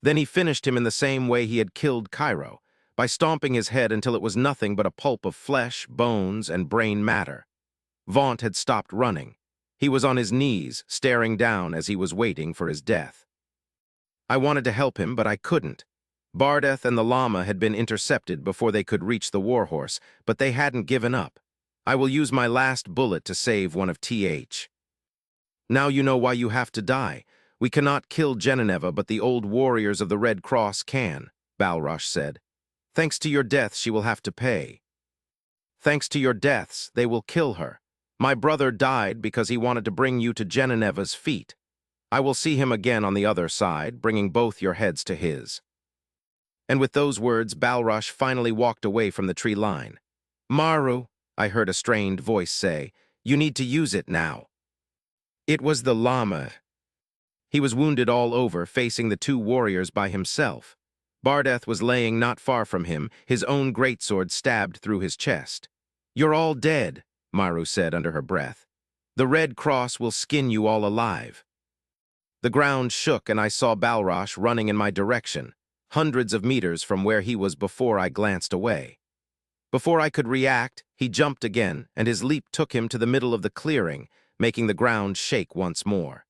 Then he finished him in the same way he had killed Cairo, by stomping his head until it was nothing but a pulp of flesh, bones, and brain matter. Vaunt had stopped running. He was on his knees, staring down as he was waiting for his death. I wanted to help him, but I couldn't. Bardeth and the llama had been intercepted before they could reach the warhorse, but they hadn't given up. I will use my last bullet to save one of TH. Now you know why you have to die. We cannot kill Genevieve, but the old warriors of the Red Cross can, Balrosh said. Thanks to your death, she will have to pay. Thanks to your deaths, they will kill her. My brother died because he wanted to bring you to Genevieve's feet. I will see him again on the other side, bringing both your heads to his. And with those words, Balrosh finally walked away from the tree line. Maru, I heard a strained voice say, you need to use it now. It was the llama. He was wounded all over, facing the two warriors by himself. Bardeth was laying not far from him, his own greatsword stabbed through his chest. You're all dead, Maru said under her breath. The Red Cross will skin you all alive. The ground shook and I saw Balrosh running in my direction, hundreds of meters from where he was before I glanced away. Before I could react, he jumped again, and his leap took him to the middle of the clearing, making the ground shake once more.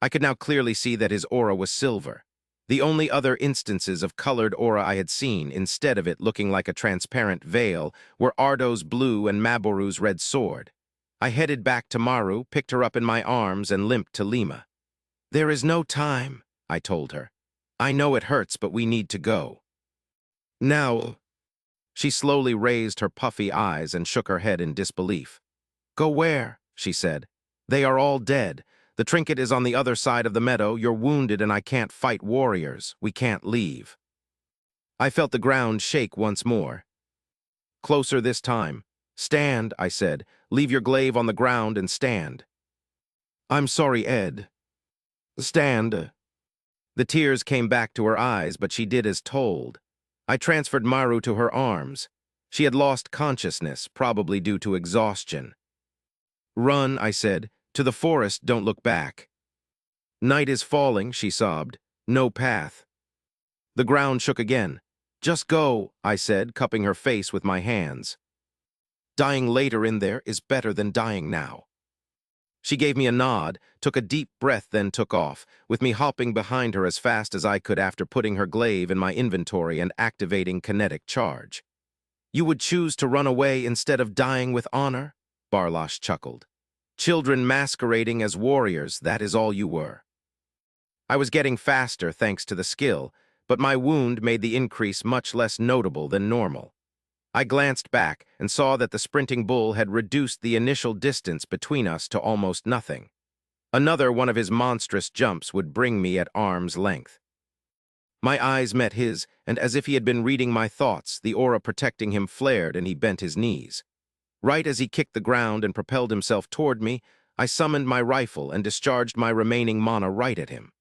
I could now clearly see that his aura was silver. The only other instances of colored aura I had seen, instead of it looking like a transparent veil, were Ardo's blue and Maboru's red sword. I headed back to Maru, picked her up in my arms, and limped to Lima. There is no time, I told her. I know it hurts, but we need to go. Now. She slowly raised her puffy eyes and shook her head in disbelief. Go where? She said. They are all dead. The trinket is on the other side of the meadow. You're wounded and I can't fight warriors. We can't leave. I felt the ground shake once more. Closer this time. Stand, I said. Leave your glaive on the ground and stand. I'm sorry, Ed. Stand. The tears came back to her eyes, but she did as told. I transferred Maru to her arms. She had lost consciousness, probably due to exhaustion. Run, I said. To the forest, don't look back. Night is falling, she sobbed. No path. The ground shook again. Just go, I said, cupping her face with my hands. Dying later in there is better than dying now. She gave me a nod, took a deep breath, then took off, with me hopping behind her as fast as I could after putting her glaive in my inventory and activating kinetic charge. You would choose to run away instead of dying with honor? Balrosh chuckled. Children masquerading as warriors, that is all you were. I was getting faster thanks to the skill, but my wound made the increase much less notable than normal. I glanced back and saw that the sprinting bull had reduced the initial distance between us to almost nothing. Another one of his monstrous jumps would bring me at arm's length. My eyes met his, and as if he had been reading my thoughts, the aura protecting him flared and he bent his knees. Right as he kicked the ground and propelled himself toward me, I summoned my rifle and discharged my remaining mana right at him.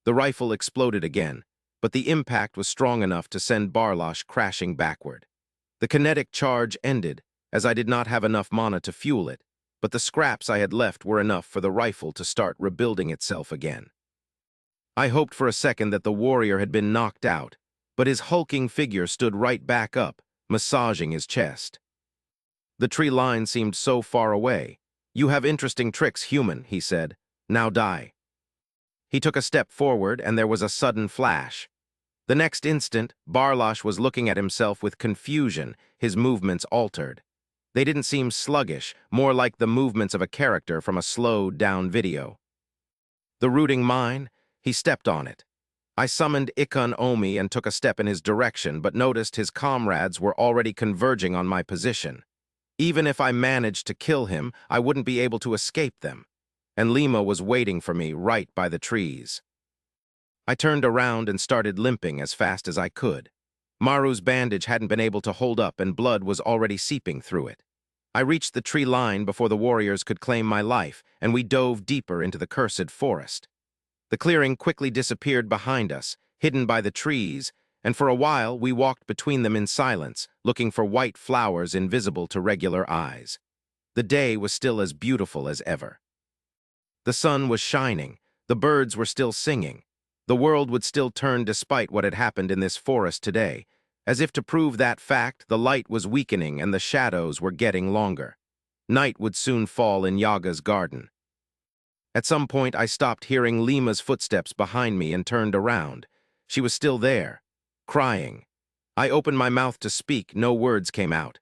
The rifle exploded again, but the impact was strong enough to send Balrosh crashing backward. The kinetic charge ended, as I did not have enough mana to fuel it, but the scraps I had left were enough for the rifle to start rebuilding itself again. I hoped for a second that the warrior had been knocked out, but his hulking figure stood right back up, massaging his chest. The tree line seemed so far away. You have interesting tricks, human, he said. Now die. He took a step forward, and there was a sudden flash. The next instant, Balrosh was looking at himself with confusion, his movements altered. They didn't seem sluggish, more like the movements of a character from a slowed-down video. The rooting mine? He stepped on it. I summoned Ikon Omi and took a step in his direction, but noticed his comrades were already converging on my position. Even if I managed to kill him, I wouldn't be able to escape them. And Lima was waiting for me right by the trees. I turned around and started limping as fast as I could. Maru's bandage hadn't been able to hold up and blood was already seeping through it. I reached the tree line before the warriors could claim my life, and we dove deeper into the cursed forest. The clearing quickly disappeared behind us, hidden by the trees, and for a while we walked between them in silence, looking for white flowers invisible to regular eyes. The day was still as beautiful as ever. The sun was shining, the birds were still singing. The world would still turn despite what had happened in this forest today. As if to prove that fact, the light was weakening and the shadows were getting longer. Night would soon fall in Yaga's garden. At some point, I stopped hearing Lima's footsteps behind me and turned around. She was still there. crying. I opened my mouth to speak, no words came out.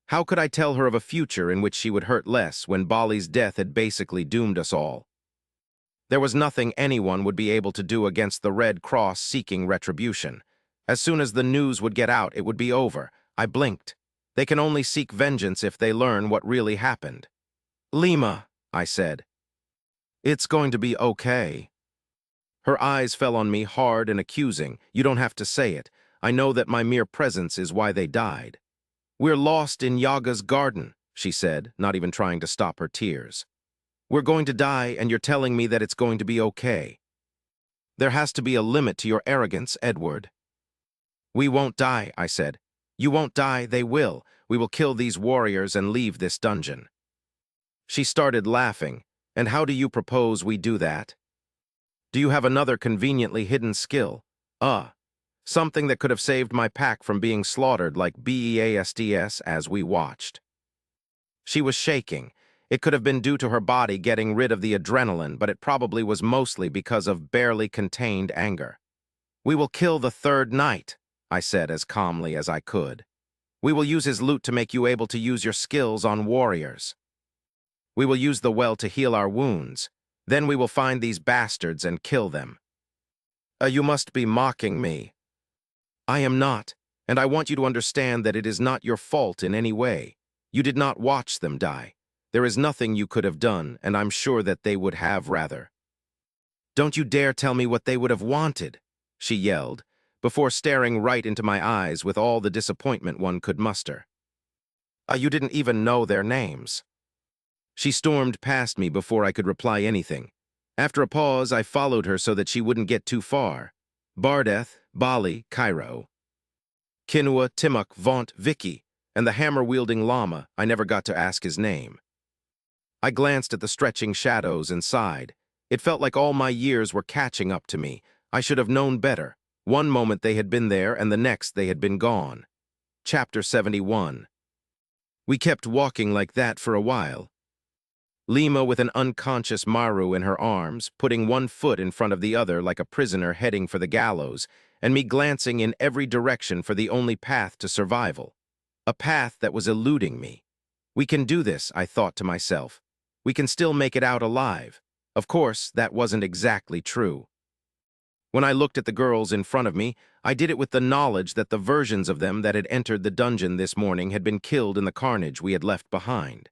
How could I tell her of a future in which she would hurt less when Bali's death had basically doomed us all? There was nothing anyone would be able to do against the Red Cross seeking retribution. As soon as the news would get out, it would be over. I blinked. They can only seek vengeance if they learn what really happened. Lima, I said. It's going to be okay. Her eyes fell on me hard and accusing. You don't have to say it. I know that my mere presence is why they died. We're lost in Yaga's garden, she said, not even trying to stop her tears. We're going to die, and you're telling me that it's going to be okay. There has to be a limit to your arrogance, Edward. We won't die, I said. You won't die, they will. We will kill these warriors and leave this dungeon. She started laughing. And how do you propose we do that? Do you have another conveniently hidden skill? Something that could have saved my pack from being slaughtered like BEASTS as we watched. She was shaking. It could have been due to her body getting rid of the adrenaline, but it probably was mostly because of barely contained anger. We will kill the third knight, I said as calmly as I could. We will use his loot to make you able to use your skills on warriors. We will use the well to heal our wounds. Then we will find these bastards and kill them. You must be mocking me. I am not, and I want you to understand that it is not your fault in any way. You did not watch them die. There is nothing you could have done, and I'm sure that they would have rather. Don't you dare tell me what they would have wanted, she yelled, before staring right into my eyes with all the disappointment one could muster. You didn't even know their names. She stormed past me before I could reply anything. After a pause, I followed her so that she wouldn't get too far. Bardeth, Bali, Cairo. Kinua, Timok, Vaunt, Vicky, and the hammer-wielding llama, I never got to ask his name. I glanced at the stretching shadows and sighed. It felt like all my years were catching up to me. I should have known better. One moment they had been there, and the next they had been gone. Chapter 71. We kept walking like that for a while. Lima with an unconscious Maru in her arms, putting one foot in front of the other like a prisoner heading for the gallows, and me glancing in every direction for the only path to survival. A path that was eluding me. We can do this, I thought to myself. We can still make it out alive. Of course, that wasn't exactly true. When I looked at the girls in front of me, I did it with the knowledge that the versions of them that had entered the dungeon this morning had been killed in the carnage we had left behind.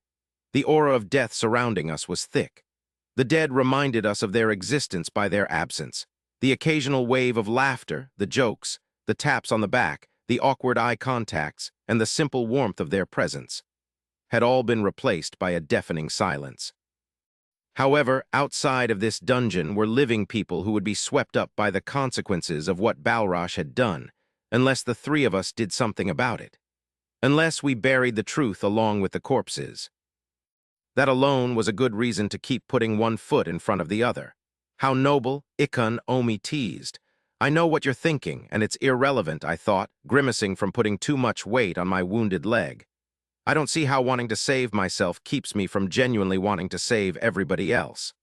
The aura of death surrounding us was thick. The dead reminded us of their existence by their absence. The occasional wave of laughter, the jokes, the taps on the back, the awkward eye contacts, and the simple warmth of their presence had all been replaced by a deafening silence. However, outside of this dungeon were living people who would be swept up by the consequences of what Balrosh had done, unless the three of us did something about it. Unless we buried the truth along with the corpses. That alone was a good reason to keep putting one foot in front of the other. How noble, Ikon Omi teased. I know what you're thinking, and it's irrelevant, I thought, grimacing from putting too much weight on my wounded leg. I don't see how wanting to save myself keeps me from genuinely wanting to save everybody else.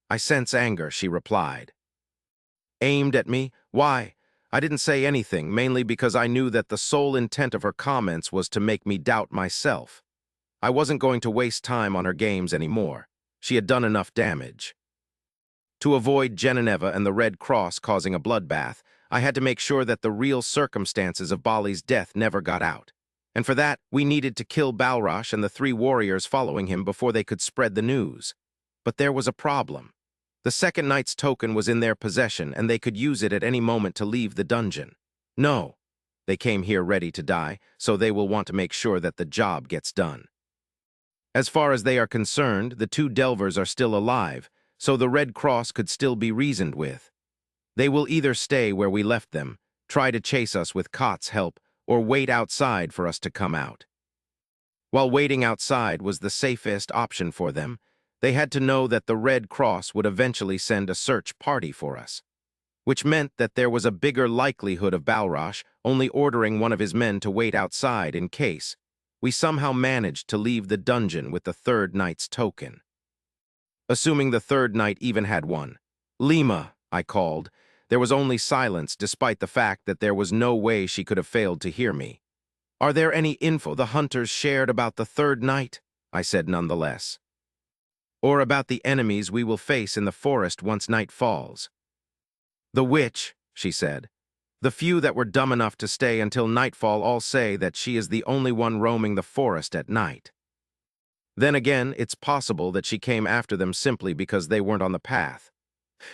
I sense anger, she replied. Aimed at me? Why? I didn't say anything, mainly because I knew that the sole intent of her comments was to make me doubt myself. I wasn't going to waste time on her games anymore. She had done enough damage. To avoid Genoveva and the Red Cross causing a bloodbath, I had to make sure that the real circumstances of Bali's death never got out. And for that, we needed to kill Balrosh and the three warriors following him before they could spread the news. But there was a problem. The second knight's token was in their possession, and they could use it at any moment to leave the dungeon. No, they came here ready to die, so they will want to make sure that the job gets done. As far as they are concerned, the two Delvers are still alive, so the Red Cross could still be reasoned with. They will either stay where we left them, try to chase us with Kott's help, or wait outside for us to come out. While waiting outside was the safest option for them, they had to know that the Red Cross would eventually send a search party for us, which meant that there was a bigger likelihood of Balrosh only ordering one of his men to wait outside in case we somehow managed to leave the dungeon with the third knight's token. Assuming the third knight even had one. Lima, I called. There was only silence, despite the fact that there was no way she could have failed to hear me. "Are there any info the hunters shared about the third night?" I said nonetheless. "Or about the enemies we will face in the forest once night falls?" "The witch," she said. "The few that were dumb enough to stay until nightfall all say that she is the only one roaming the forest at night. Then again, it's possible that she came after them simply because they weren't on the path.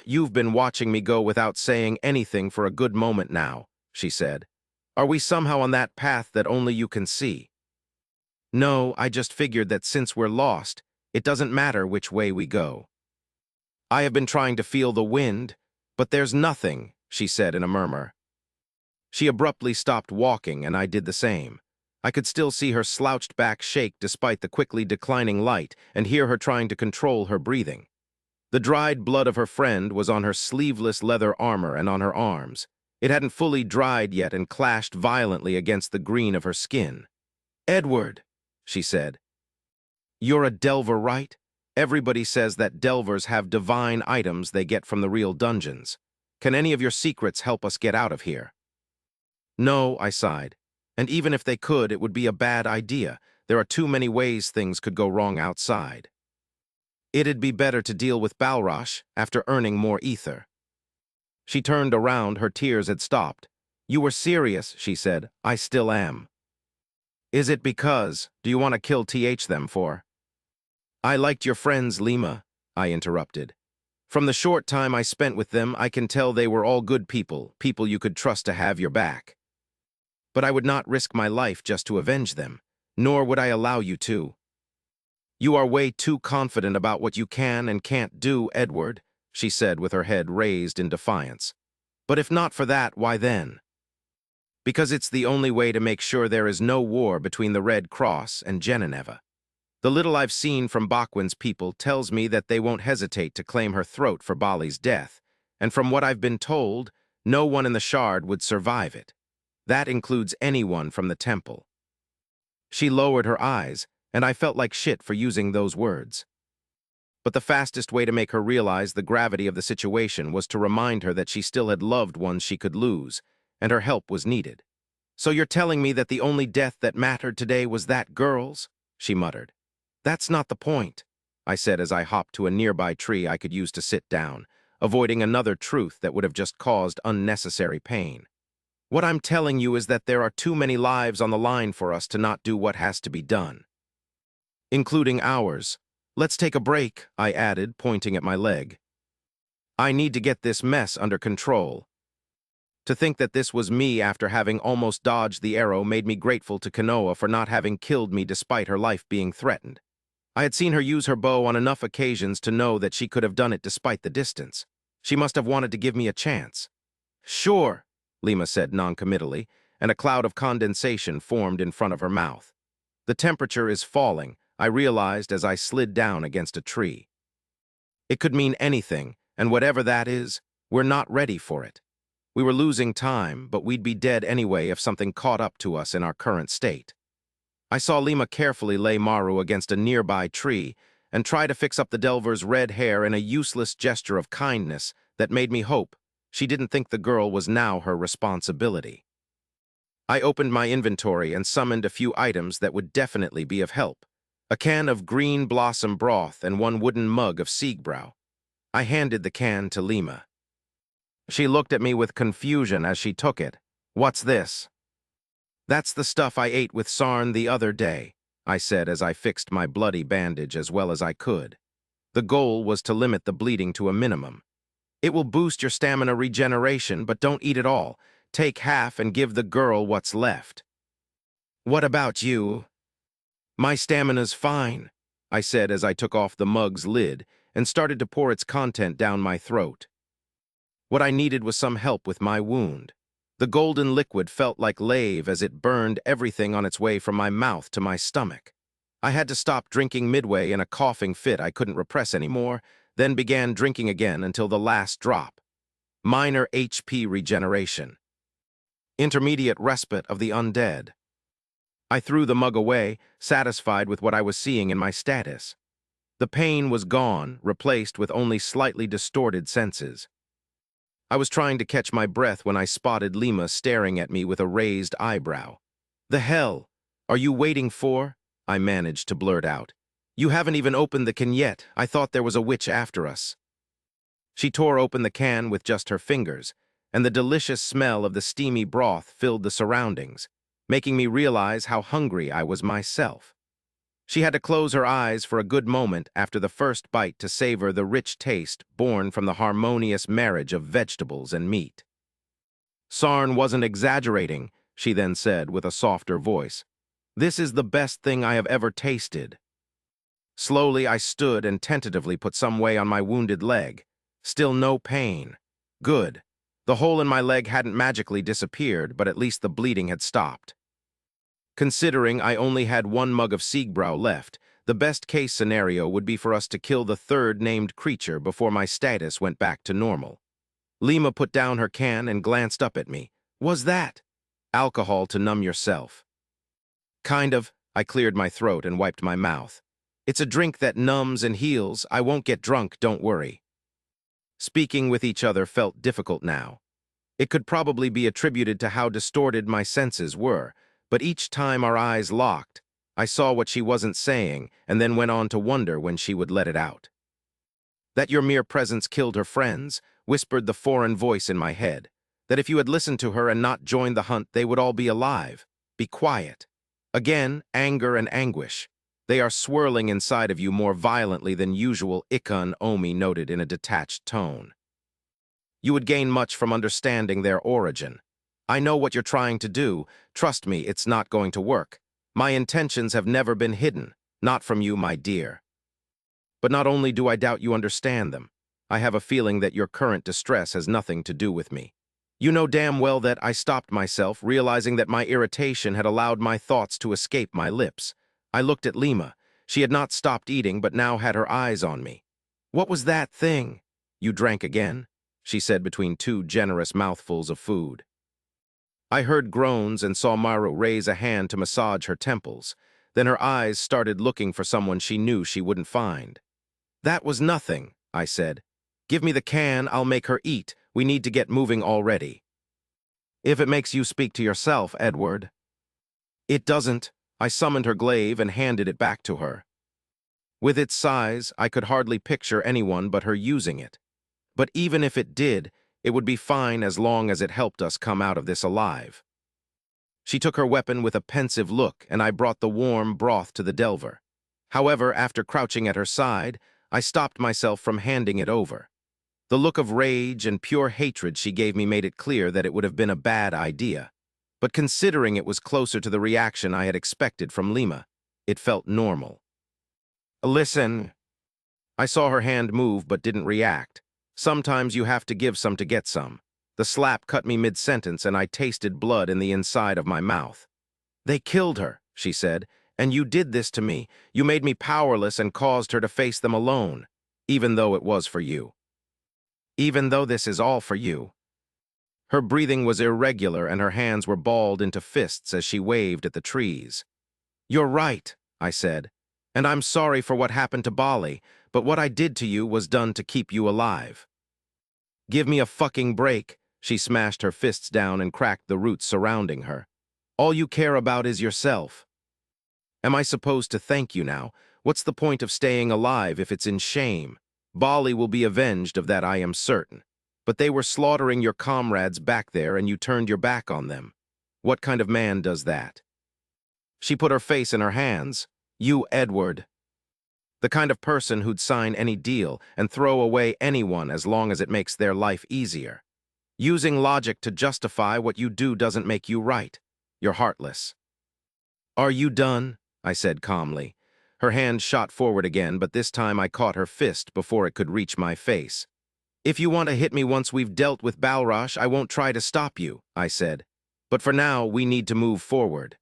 You've been watching me go without saying anything for a good moment now," she said. "Are we somehow on that path that only you can see?" "No, I just figured that since we're lost, it doesn't matter which way we go." "I have been trying to feel the wind, but there's nothing," she said in a murmur. She abruptly stopped walking, and I did the same. I could still see her slouched back shake despite the quickly declining light and hear her trying to control her breathing. The dried blood of her friend was on her sleeveless leather armor and on her arms. It hadn't fully dried yet and clashed violently against the green of her skin. "Edward," she said. "You're a Delver, right? Everybody says that Delvers have divine items they get from the real dungeons. Can any of your secrets help us get out of here?" "No," I sighed. "And even if they could, it would be a bad idea. There are too many ways things could go wrong outside. It'd be better to deal with Balrosh after earning more ether." She turned around, her tears had stopped. "You were serious," she said. "I still am." "Is it because, do you want to kill them for?" "I liked your friends, Lima," I interrupted. "From the short time I spent with them, I can tell they were all good people, people you could trust to have your back. But I would not risk my life just to avenge them, nor would I allow you to." "You are way too confident about what you can and can't do, Edward," she said with her head raised in defiance. "But if not for that, why then?" "Because it's the only way to make sure there is no war between the Red Cross and Genevieve. The little I've seen from Bachwin's people tells me that they won't hesitate to claim her throat for Bali's death, and from what I've been told, no one in the Shard would survive it. That includes anyone from the temple." She lowered her eyes, and I felt like shit for using those words. But the fastest way to make her realize the gravity of the situation was to remind her that she still had loved ones she could lose, and her help was needed. "So you're telling me that the only death that mattered today was that girl's?" she muttered. "That's not the point," I said as I hopped to a nearby tree I could use to sit down, avoiding another truth that would have just caused unnecessary pain. "What I'm telling you is that there are too many lives on the line for us to not do what has to be done. Including ours. Let's take a break," I added, pointing at my leg. "I need to get this mess under control." To think that this was me after having almost dodged the arrow made me grateful to Kanoa for not having killed me despite her life being threatened. I had seen her use her bow on enough occasions to know that she could have done it despite the distance. She must have wanted to give me a chance. "Sure," Lima said noncommittally, and a cloud of condensation formed in front of her mouth. "The temperature is falling," I realized as I slid down against a tree. It could mean anything, and whatever that is, we're not ready for it. We were losing time, but we'd be dead anyway if something caught up to us in our current state. I saw Lima carefully lay Maru against a nearby tree and try to fix up the Delver's red hair in a useless gesture of kindness that made me hope she didn't think the girl was now her responsibility. I opened my inventory and summoned a few items that would definitely be of help. A can of green blossom broth and one wooden mug of Siegbräu. I handed the can to Lima. She looked at me with confusion as she took it. "What's this?" "That's the stuff I ate with Sarn the other day," I said as I fixed my bloody bandage as well as I could. The goal was to limit the bleeding to a minimum. "It will boost your stamina regeneration, but don't eat it all. Take half and give the girl what's left." "What about you?" "My stamina's fine," I said as I took off the mug's lid and started to pour its content down my throat. What I needed was some help with my wound. The golden liquid felt like lave as it burned everything on its way from my mouth to my stomach. I had to stop drinking midway in a coughing fit I couldn't repress anymore, then began drinking again until the last drop. Minor HP regeneration. Intermediate respite of the undead. I threw the mug away, satisfied with what I was seeing in my status. The pain was gone, replaced with only slightly distorted senses. I was trying to catch my breath when I spotted Lima staring at me with a raised eyebrow. "The hell are you waiting for?" I managed to blurt out. "You haven't even opened the can yet. I thought there was a witch after us." She tore open the can with just her fingers, and the delicious smell of the steamy broth filled the surroundings, making me realize how hungry I was myself. She had to close her eyes for a good moment after the first bite to savor the rich taste born from the harmonious marriage of vegetables and meat. "Sarn wasn't exaggerating," she then said with a softer voice. "This is the best thing I have ever tasted." Slowly I stood and tentatively put some weight on my wounded leg. Still no pain. Good. The hole in my leg hadn't magically disappeared, but at least the bleeding had stopped. Considering I only had one mug of Siegbräu left, the best-case scenario would be for us to kill the third named creature before my status went back to normal. Lima put down her can and glanced up at me. "Was that alcohol to numb yourself?" "Kind of." I cleared my throat and wiped my mouth. "It's a drink that numbs and heals. I won't get drunk, don't worry." Speaking with each other felt difficult now. It could probably be attributed to how distorted my senses were, but each time our eyes locked, I saw what she wasn't saying and then went on to wonder when she would let it out. "That your mere presence killed her friends," whispered the foreign voice in my head. "That if you had listened to her and not joined the hunt, they would all be alive. Be quiet." Again, anger and anguish. They are swirling inside of you more violently than usual, Ikon Omi noted in a detached tone. "You would gain much from understanding their origin. I know what you're trying to do. Trust me, it's not going to work. My intentions have never been hidden, not from you, my dear. But not only do I doubt you understand them, I have a feeling that your current distress has nothing to do with me. You know damn well that I stopped myself, realizing that my irritation had allowed my thoughts to escape my lips. I looked at Lima. She had not stopped eating, but now had her eyes on me. What was that thing? You drank again?" she said between two generous mouthfuls of food. I heard groans and saw Maru raise a hand to massage her temples. Then her eyes started looking for someone she knew she wouldn't find. "That was nothing," I said. "Give me the can, I'll make her eat. We need to get moving already." "If it makes you speak to yourself, Edward." "It doesn't." I summoned her glaive and handed it back to her. With its size, I could hardly picture anyone but her using it. But even if it did, it would be fine as long as it helped us come out of this alive. She took her weapon with a pensive look, and I brought the warm broth to the delver. However, after crouching at her side, I stopped myself from handing it over. The look of rage and pure hatred she gave me made it clear that it would have been a bad idea. But considering it was closer to the reaction I had expected from Lima, it felt normal. "Listen." I saw her hand move but didn't react. Sometimes you have to give some to get some. The slap cut me mid-sentence and I tasted blood in the inside of my mouth. "They killed her," she said, "and you did this to me. You made me powerless and caused her to face them alone, even though it was for you. Even though this is all for you." Her breathing was irregular and her hands were balled into fists as she waved at the trees. "You're right," I said, "and I'm sorry for what happened to Bali, but what I did to you was done to keep you alive." "Give me a fucking break." She smashed her fists down and cracked the roots surrounding her. "All you care about is yourself." "Am I supposed to thank you now? What's the point of staying alive if it's in shame? Bali will be avenged of that, I am certain. But they were slaughtering your comrades back there and you turned your back on them. What kind of man does that?" She put her face in her hands. "You, Edward. The kind of person who'd sign any deal and throw away anyone as long as it makes their life easier. Using logic to justify what you do doesn't make you right. You're heartless." "Are you done?" I said calmly. Her hand shot forward again, but this time I caught her fist before it could reach my face. "If you want to hit me once we've dealt with Balrash, I won't try to stop you," I said. "But for now, we need to move forward."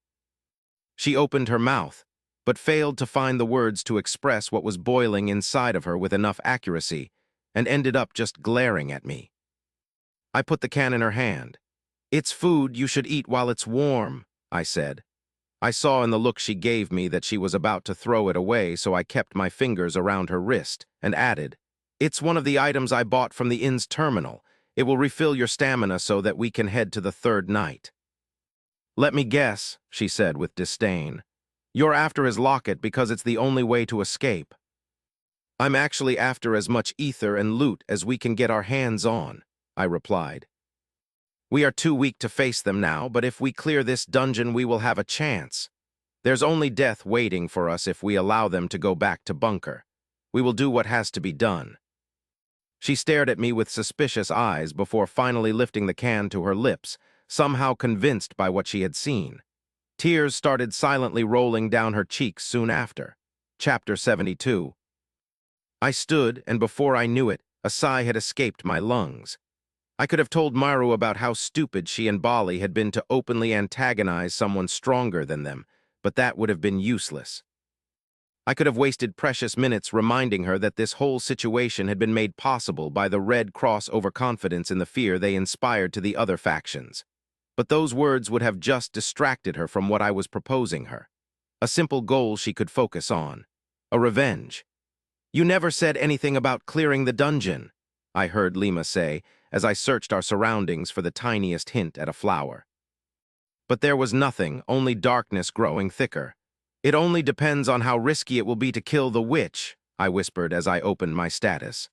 She opened her mouth, but failed to find the words to express what was boiling inside of her with enough accuracy, and ended up just glaring at me. I put the can in her hand. "It's food you should eat while it's warm," I said. I saw in the look she gave me that she was about to throw it away, so I kept my fingers around her wrist and added, "It's one of the items I bought from the inn's terminal. It will refill your stamina so that we can head to the third night." "Let me guess," she said with disdain. "You're after his locket because it's the only way to escape." "I'm actually after as much ether and loot as we can get our hands on," I replied. "We are too weak to face them now, but if we clear this dungeon we will have a chance. There's only death waiting for us if we allow them to go back to bunker. We will do what has to be done." She stared at me with suspicious eyes before finally lifting the can to her lips, somehow convinced by what she had seen. Tears started silently rolling down her cheeks soon after. Chapter 72. I stood, and before I knew it, a sigh had escaped my lungs. I could have told Maru about how stupid she and Bali had been to openly antagonize someone stronger than them, but that would have been useless. I could have wasted precious minutes reminding her that this whole situation had been made possible by the Red Cross overconfidence in the fear they inspired to the other factions. But those words would have just distracted her from what I was proposing her. A simple goal she could focus on. A revenge. "You never said anything about clearing the dungeon," I heard Lima say as I searched our surroundings for the tiniest hint at a flower. But there was nothing, only darkness growing thicker. "It only depends on how risky it will be to kill the witch," I whispered as I opened my status.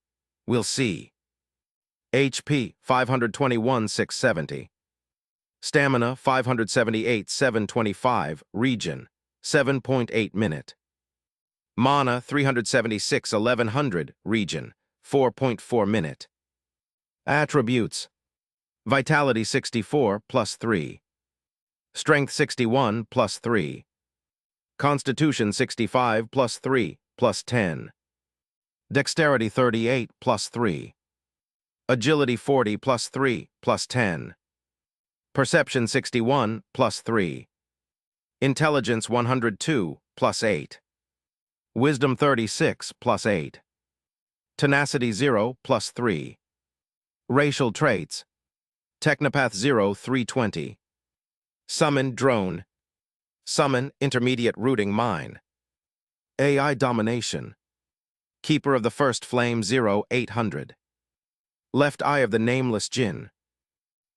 "We'll see." HP 521,670. Stamina 578,725, region 7.8 minute. Mana 376,1100, region 4.4 minute. Attributes: Vitality 64 plus 3. Strength 61 plus 3. Constitution 65 plus 3 plus 10. Dexterity 38 plus 3. Agility 40 plus 3 plus 10. Perception 61 plus 3. Intelligence 102 plus 8. Wisdom 36 plus 8. Tenacity 0 plus 3. Racial traits: Technopath 0 320. Summon drone. Summon intermediate rooting mine. AI domination. Keeper of the first flame 0 800. Left eye of the nameless Jinn.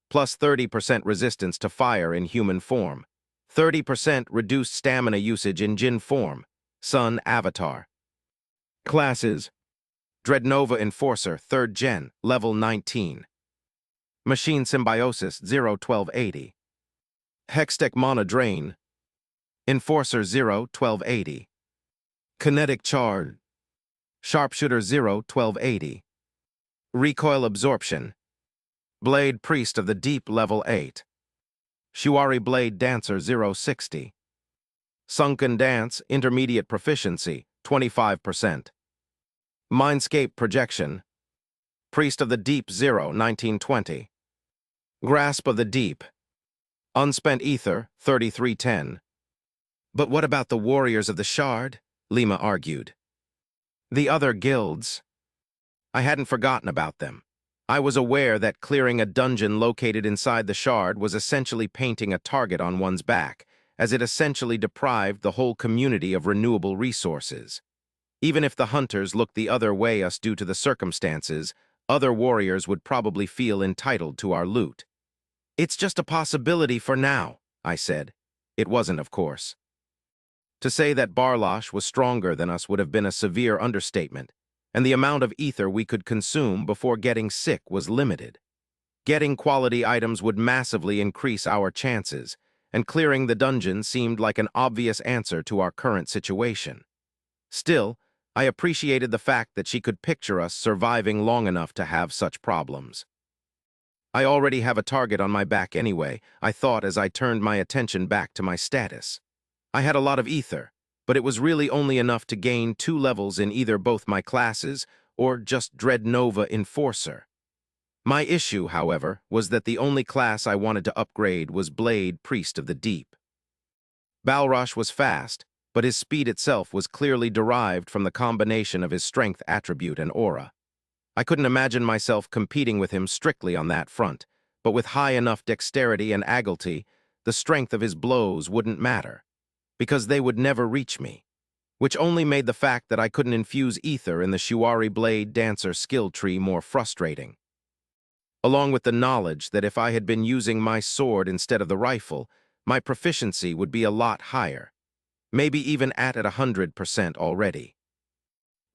Plus 30% resistance to fire in human form. 30% reduced stamina usage in Jinn form. Sun avatar. Classes: Dreadnova Enforcer 3rd Gen, level 19. Machine Symbiosis 01280. Hextech Mana Drain. Enforcer 01280. Kinetic Charge. Sharpshooter 01280. Recoil Absorption. Blade Priest of the Deep level 8. Shuari Blade Dancer 060. Sunken Dance Intermediate Proficiency 25%. Mindscape Projection. Priest of the Deep 0 1920. Grasp of the Deep. Unspent Ether 3310. "But what about the Warriors of the Shard?" Lima argued. "The other guilds." I hadn't forgotten about them. I was aware that clearing a dungeon located inside the Shard was essentially painting a target on one's back, as it essentially deprived the whole community of renewable resources. Even if the hunters looked the other way us due to the circumstances, other warriors would probably feel entitled to our loot. "It's just a possibility for now," I said. It wasn't, of course. To say that Barlash was stronger than us would have been a severe understatement, and the amount of ether we could consume before getting sick was limited. Getting quality items would massively increase our chances, and clearing the dungeon seemed like an obvious answer to our current situation. Still, I appreciated the fact that she could picture us surviving long enough to have such problems. "I already have a target on my back anyway," I thought as I turned my attention back to my status. I had a lot of ether, but it was really only enough to gain 2 levels in either both my classes or just Dreadnova Enforcer. My issue, however, was that the only class I wanted to upgrade was Blade Priest of the Deep. Balrosh was fast, but his speed itself was clearly derived from the combination of his strength attribute and aura. I couldn't imagine myself competing with him strictly on that front, but with high enough dexterity and agility, the strength of his blows wouldn't matter, because they would never reach me, which only made the fact that I couldn't infuse ether in the Shuari Blade Dancer skill tree more frustrating. along with the knowledge that if I had been using my sword instead of the rifle, my proficiency would be a lot higher, maybe even at 100% already.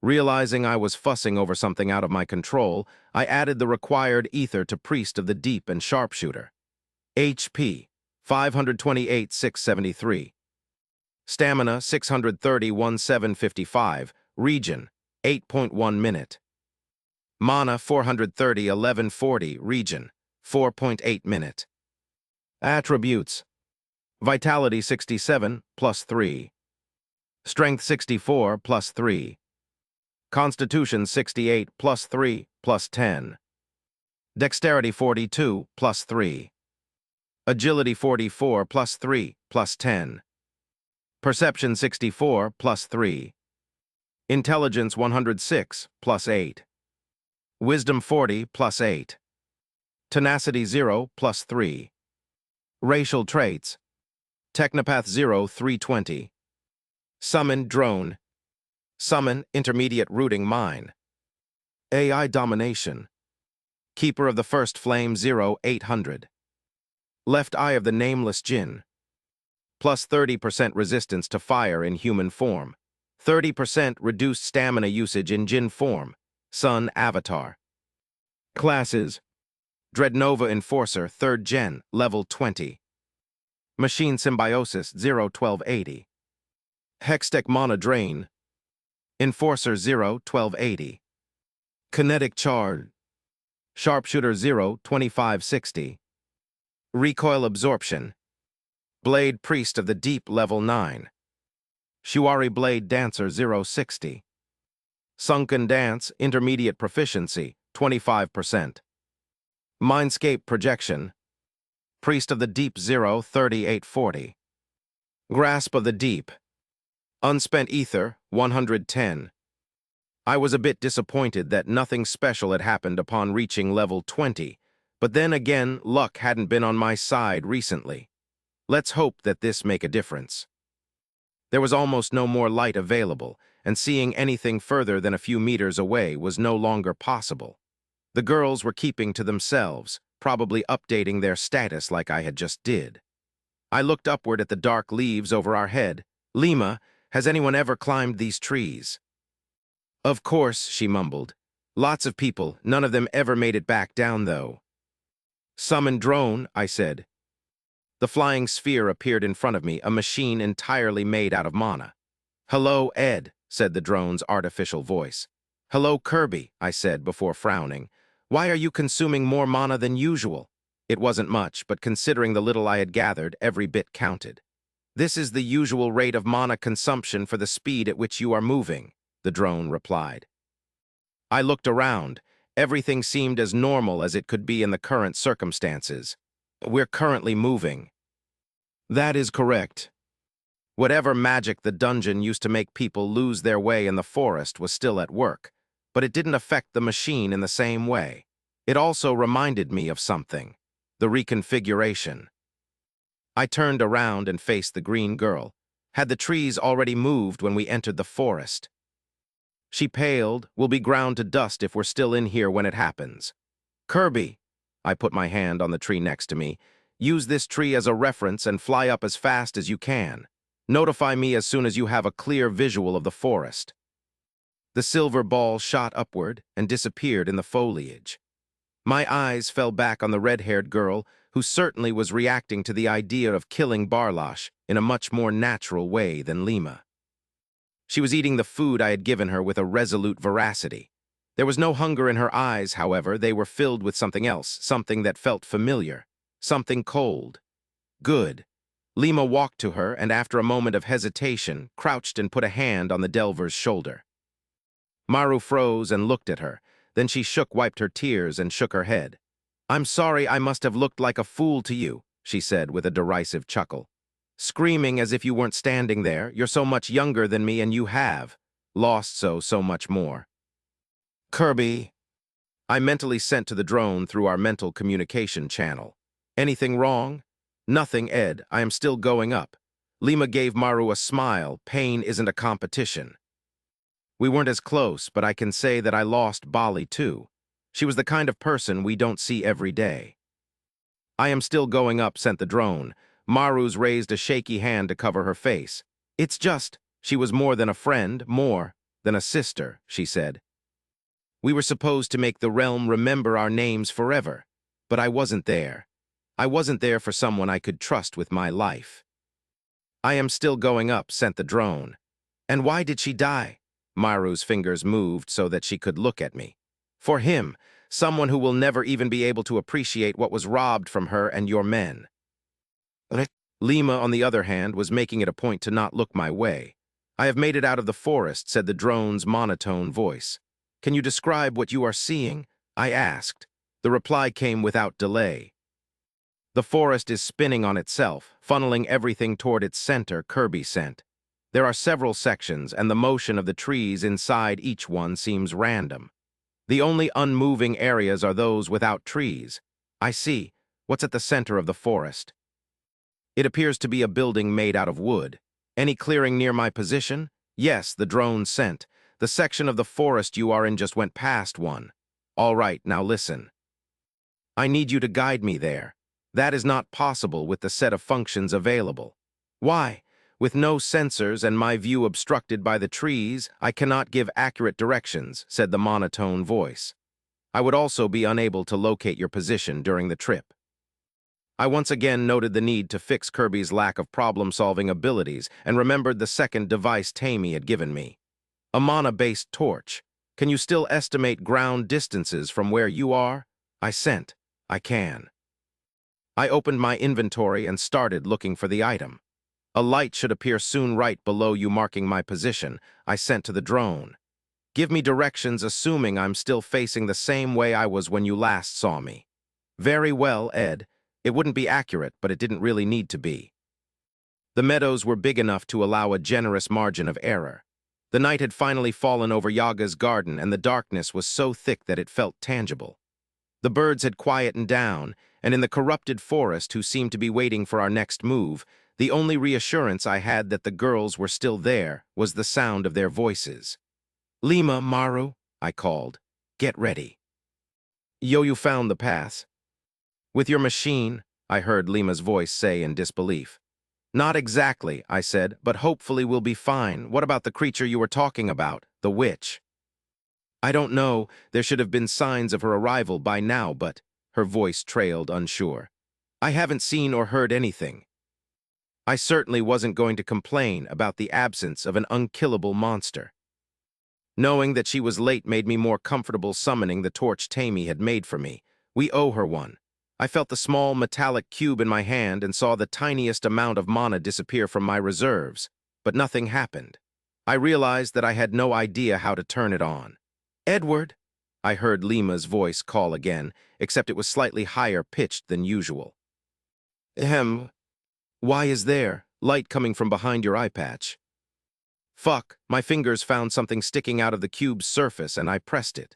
Realizing I was fussing over something out of my control, I added the required ether to Priest of the Deep and Sharpshooter. HP, 528,673. Stamina, 630,1755. Region, 8.1 minute. Mana, 430,1140. Region, 4.8 minute. Attributes: Vitality 67, plus 3. Strength 64, plus 3. Constitution 68, plus 3, plus 10. Dexterity 42, plus 3. Agility 44, plus 3, plus 10. Perception 64, plus 3. Intelligence 106, plus 8. Wisdom 40, plus 8. Tenacity 0, plus 3. Racial traits: Technopath 0, 320. Summon Drone. Summon Intermediate Rooting Mine. AI Domination. Keeper of the First Flame 0, 800. Left Eye of the Nameless Jinn. Plus 30% resistance to fire in human form. 30% reduced stamina usage in Jinn form. Sun Avatar. Classes: Dreadnova Enforcer 3rd Gen, level 20. Machine Symbiosis 0-1280. Hextech Mana Drain. Enforcer 0-1280. Kinetic Charge. Sharpshooter 0-2560. Recoil Absorption. Blade Priest of the Deep level 9. Shuari Blade Dancer 0-60. Sunken Dance Intermediate Proficiency 25%. Mindscape Projection. Priest of the Deep 0-3840. Grasp of the Deep. Unspent Ether 110. I was a bit disappointed that nothing special had happened upon reaching level 20, but then again, luck hadn't been on my side recently. Let's hope that this make a difference. There was almost no more light available, and seeing anything further than a few meters away was no longer possible. The girls were keeping to themselves, probably updating their status like I had just did. I looked upward at the dark leaves over our head. "Lima, has anyone ever climbed these trees?" "Of course," she mumbled. "Lots of people, none of them ever made it back down, though." "Summon Drone," I said. The flying sphere appeared in front of me, a machine entirely made out of mana. "Hello, Ed," said the drone's artificial voice. "Hello, Kirby," I said before frowning. "Why are you consuming more mana than usual?" It wasn't much, but considering the little I had gathered, every bit counted. "This is the usual rate of mana consumption for the speed at which you are moving," the drone replied. I looked around. Everything seemed as normal as it could be in the current circumstances. "We're currently moving." "That is correct." Whatever magic the dungeon used to make people lose their way in the forest was still at work, but it didn't affect the machine in the same way. It also reminded me of something: the reconfiguration. I turned around and faced the green girl. Had the trees already moved when we entered the forest? She paled. "We'll be ground to dust if we're still in here when it happens." "Kirby," I put my hand on the tree next to me, "use this tree as a reference and fly up as fast as you can. Notify me as soon as you have a clear visual of the forest." The silver ball shot upward and disappeared in the foliage. My eyes fell back on the red-haired girl, who certainly was reacting to the idea of killing Barlash in a much more natural way than Lima. She was eating the food I had given her with a resolute veracity. There was no hunger in her eyes, however. They were filled with something else, something that felt familiar, something cold. "Good." Lima walked to her and, after a moment of hesitation, crouched and put a hand on the Delver's shoulder. Maru froze and looked at her. Then she wiped her tears and shook her head. "I'm sorry I must have looked like a fool to you," she said with a derisive chuckle. "Screaming as if you weren't standing there. You're so much younger than me and you have lost so much more." "Kirby," I mentally sent to the drone through our mental communication channel. "Anything wrong?" "Nothing, Ed. I am still going up." Lima gave Maru a smile. "Pain isn't a competition." "We weren't as close, but I can say that I lost Bali too." She was the kind of person we don't see every day. I am still going up, sent the drone. Maru's raised a shaky hand to cover her face. It's just, she was more than a friend, more than a sister, she said. We were supposed to make the realm remember our names forever, but I wasn't there. I wasn't there for someone I could trust with my life. I am still going up, sent the drone. And why did she die? Maru's fingers moved so that she could look at me. For him, someone who will never even be able to appreciate what was robbed from her and your men. Lima, on the other hand, was making it a point to not look my way. I have made it out of the forest, said the drone's monotone voice. Can you describe what you are seeing? I asked. The reply came without delay. The forest is spinning on itself, funneling everything toward its center, Kirby sent. There are several sections, and the motion of the trees inside each one seems random. The only unmoving areas are those without trees. I see. What's at the center of the forest? It appears to be a building made out of wood. Any clearing near my position? Yes, the drone sent. The section of the forest you are in just went past one. All right, now listen. I need you to guide me there. That is not possible with the set of functions available. Why? With no sensors and my view obstructed by the trees, I cannot give accurate directions, said the monotone voice. I would also be unable to locate your position during the trip. I once again noted the need to fix Kirby's lack of problem-solving abilities and remembered the second device Tammy had given me. A mana-based torch. Can you still estimate ground distances from where you are? I sent. I can. I opened my inventory and started looking for the item. A light should appear soon right below you marking my position. I sent to the drone. Give me directions assuming I'm still facing the same way I was when you last saw me. Very well, Ed. It wouldn't be accurate, but it didn't really need to be. The meadows were big enough to allow a generous margin of error. The night had finally fallen over Yaga's garden, and the darkness was so thick that it felt tangible. The birds had quietened down, and in the corrupted forest, who seemed to be waiting for our next move, the only reassurance I had that the girls were still there was the sound of their voices. Lima, Maru, I called. Get ready. Yo, you found the path. With your machine, I heard Lima's voice say in disbelief. Not exactly, I said, but hopefully we'll be fine. What about the creature you were talking about, the witch? I don't know. There should have been signs of her arrival by now, but her voice trailed, unsure. I haven't seen or heard anything. I certainly wasn't going to complain about the absence of an unkillable monster. Knowing that she was late made me more comfortable summoning the torch Tammy had made for me. We owe her one. I felt the small metallic cube in my hand and saw the tiniest amount of mana disappear from my reserves, but nothing happened. I realized that I had no idea how to turn it on. Edward, I heard Lima's voice call again, except it was slightly higher pitched than usual. Ahem. Why is there light coming from behind your eye patch? Fuck, my fingers found something sticking out of the cube's surface and I pressed it.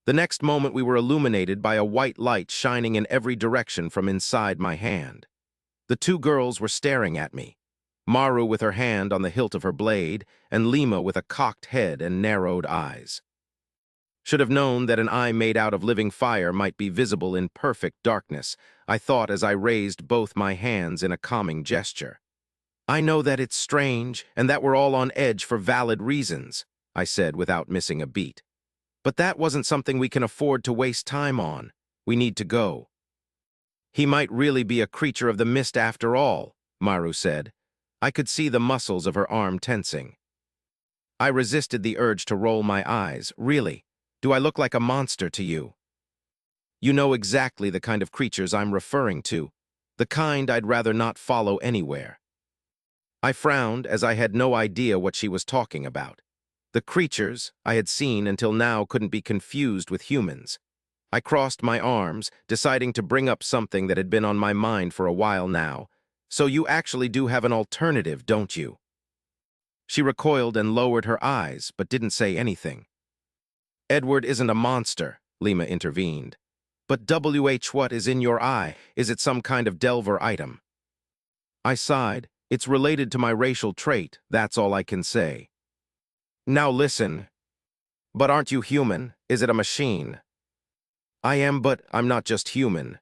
The next moment we were illuminated by a white light shining in every direction from inside my hand. The two girls were staring at me, Maru with her hand on the hilt of her blade, and Lima with a cocked head and narrowed eyes. Should have known that an eye made out of living fire might be visible in perfect darkness, I thought as I raised both my hands in a calming gesture. I know that it's strange, and that we're all on edge for valid reasons, I said without missing a beat. But that wasn't something we can afford to waste time on. We need to go. He might really be a creature of the mist after all, Maru said. I could see the muscles of her arm tensing. I resisted the urge to roll my eyes. Really? Do I look like a monster to you? You know exactly the kind of creatures I'm referring to, the kind I'd rather not follow anywhere. I frowned as I had no idea what she was talking about. The creatures I had seen until now couldn't be confused with humans. I crossed my arms, deciding to bring up something that had been on my mind for a while now. So you actually do have an alternative, don't you? She recoiled and lowered her eyes, but didn't say anything. Edward isn't a monster, Lima intervened. But what is in your eye? Is it some kind of Delver item? I sighed. It's related to my racial trait, that's all I can say. Now listen. But aren't you human? Is it a machine? I am, but I'm not just human.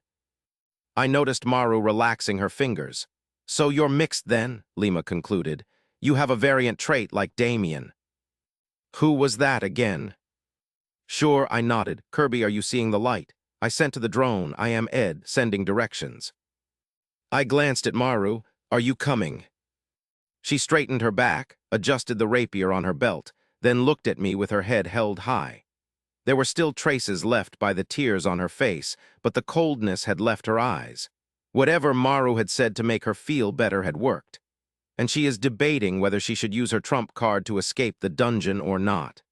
I noticed Maru relaxing her fingers. So you're mixed then, Lima concluded. You have a variant trait like Damien. Who was that again? Sure, I nodded. Kirby, are you seeing the light? I sent to the drone. I am Ed, sending directions. I glanced at Maru. Are you coming? She straightened her back, adjusted the rapier on her belt, then looked at me with her head held high. There were still traces left by the tears on her face, but the coldness had left her eyes. Whatever Maru had said to make her feel better had worked, and she is debating whether she should use her trump card to escape the dungeon or not.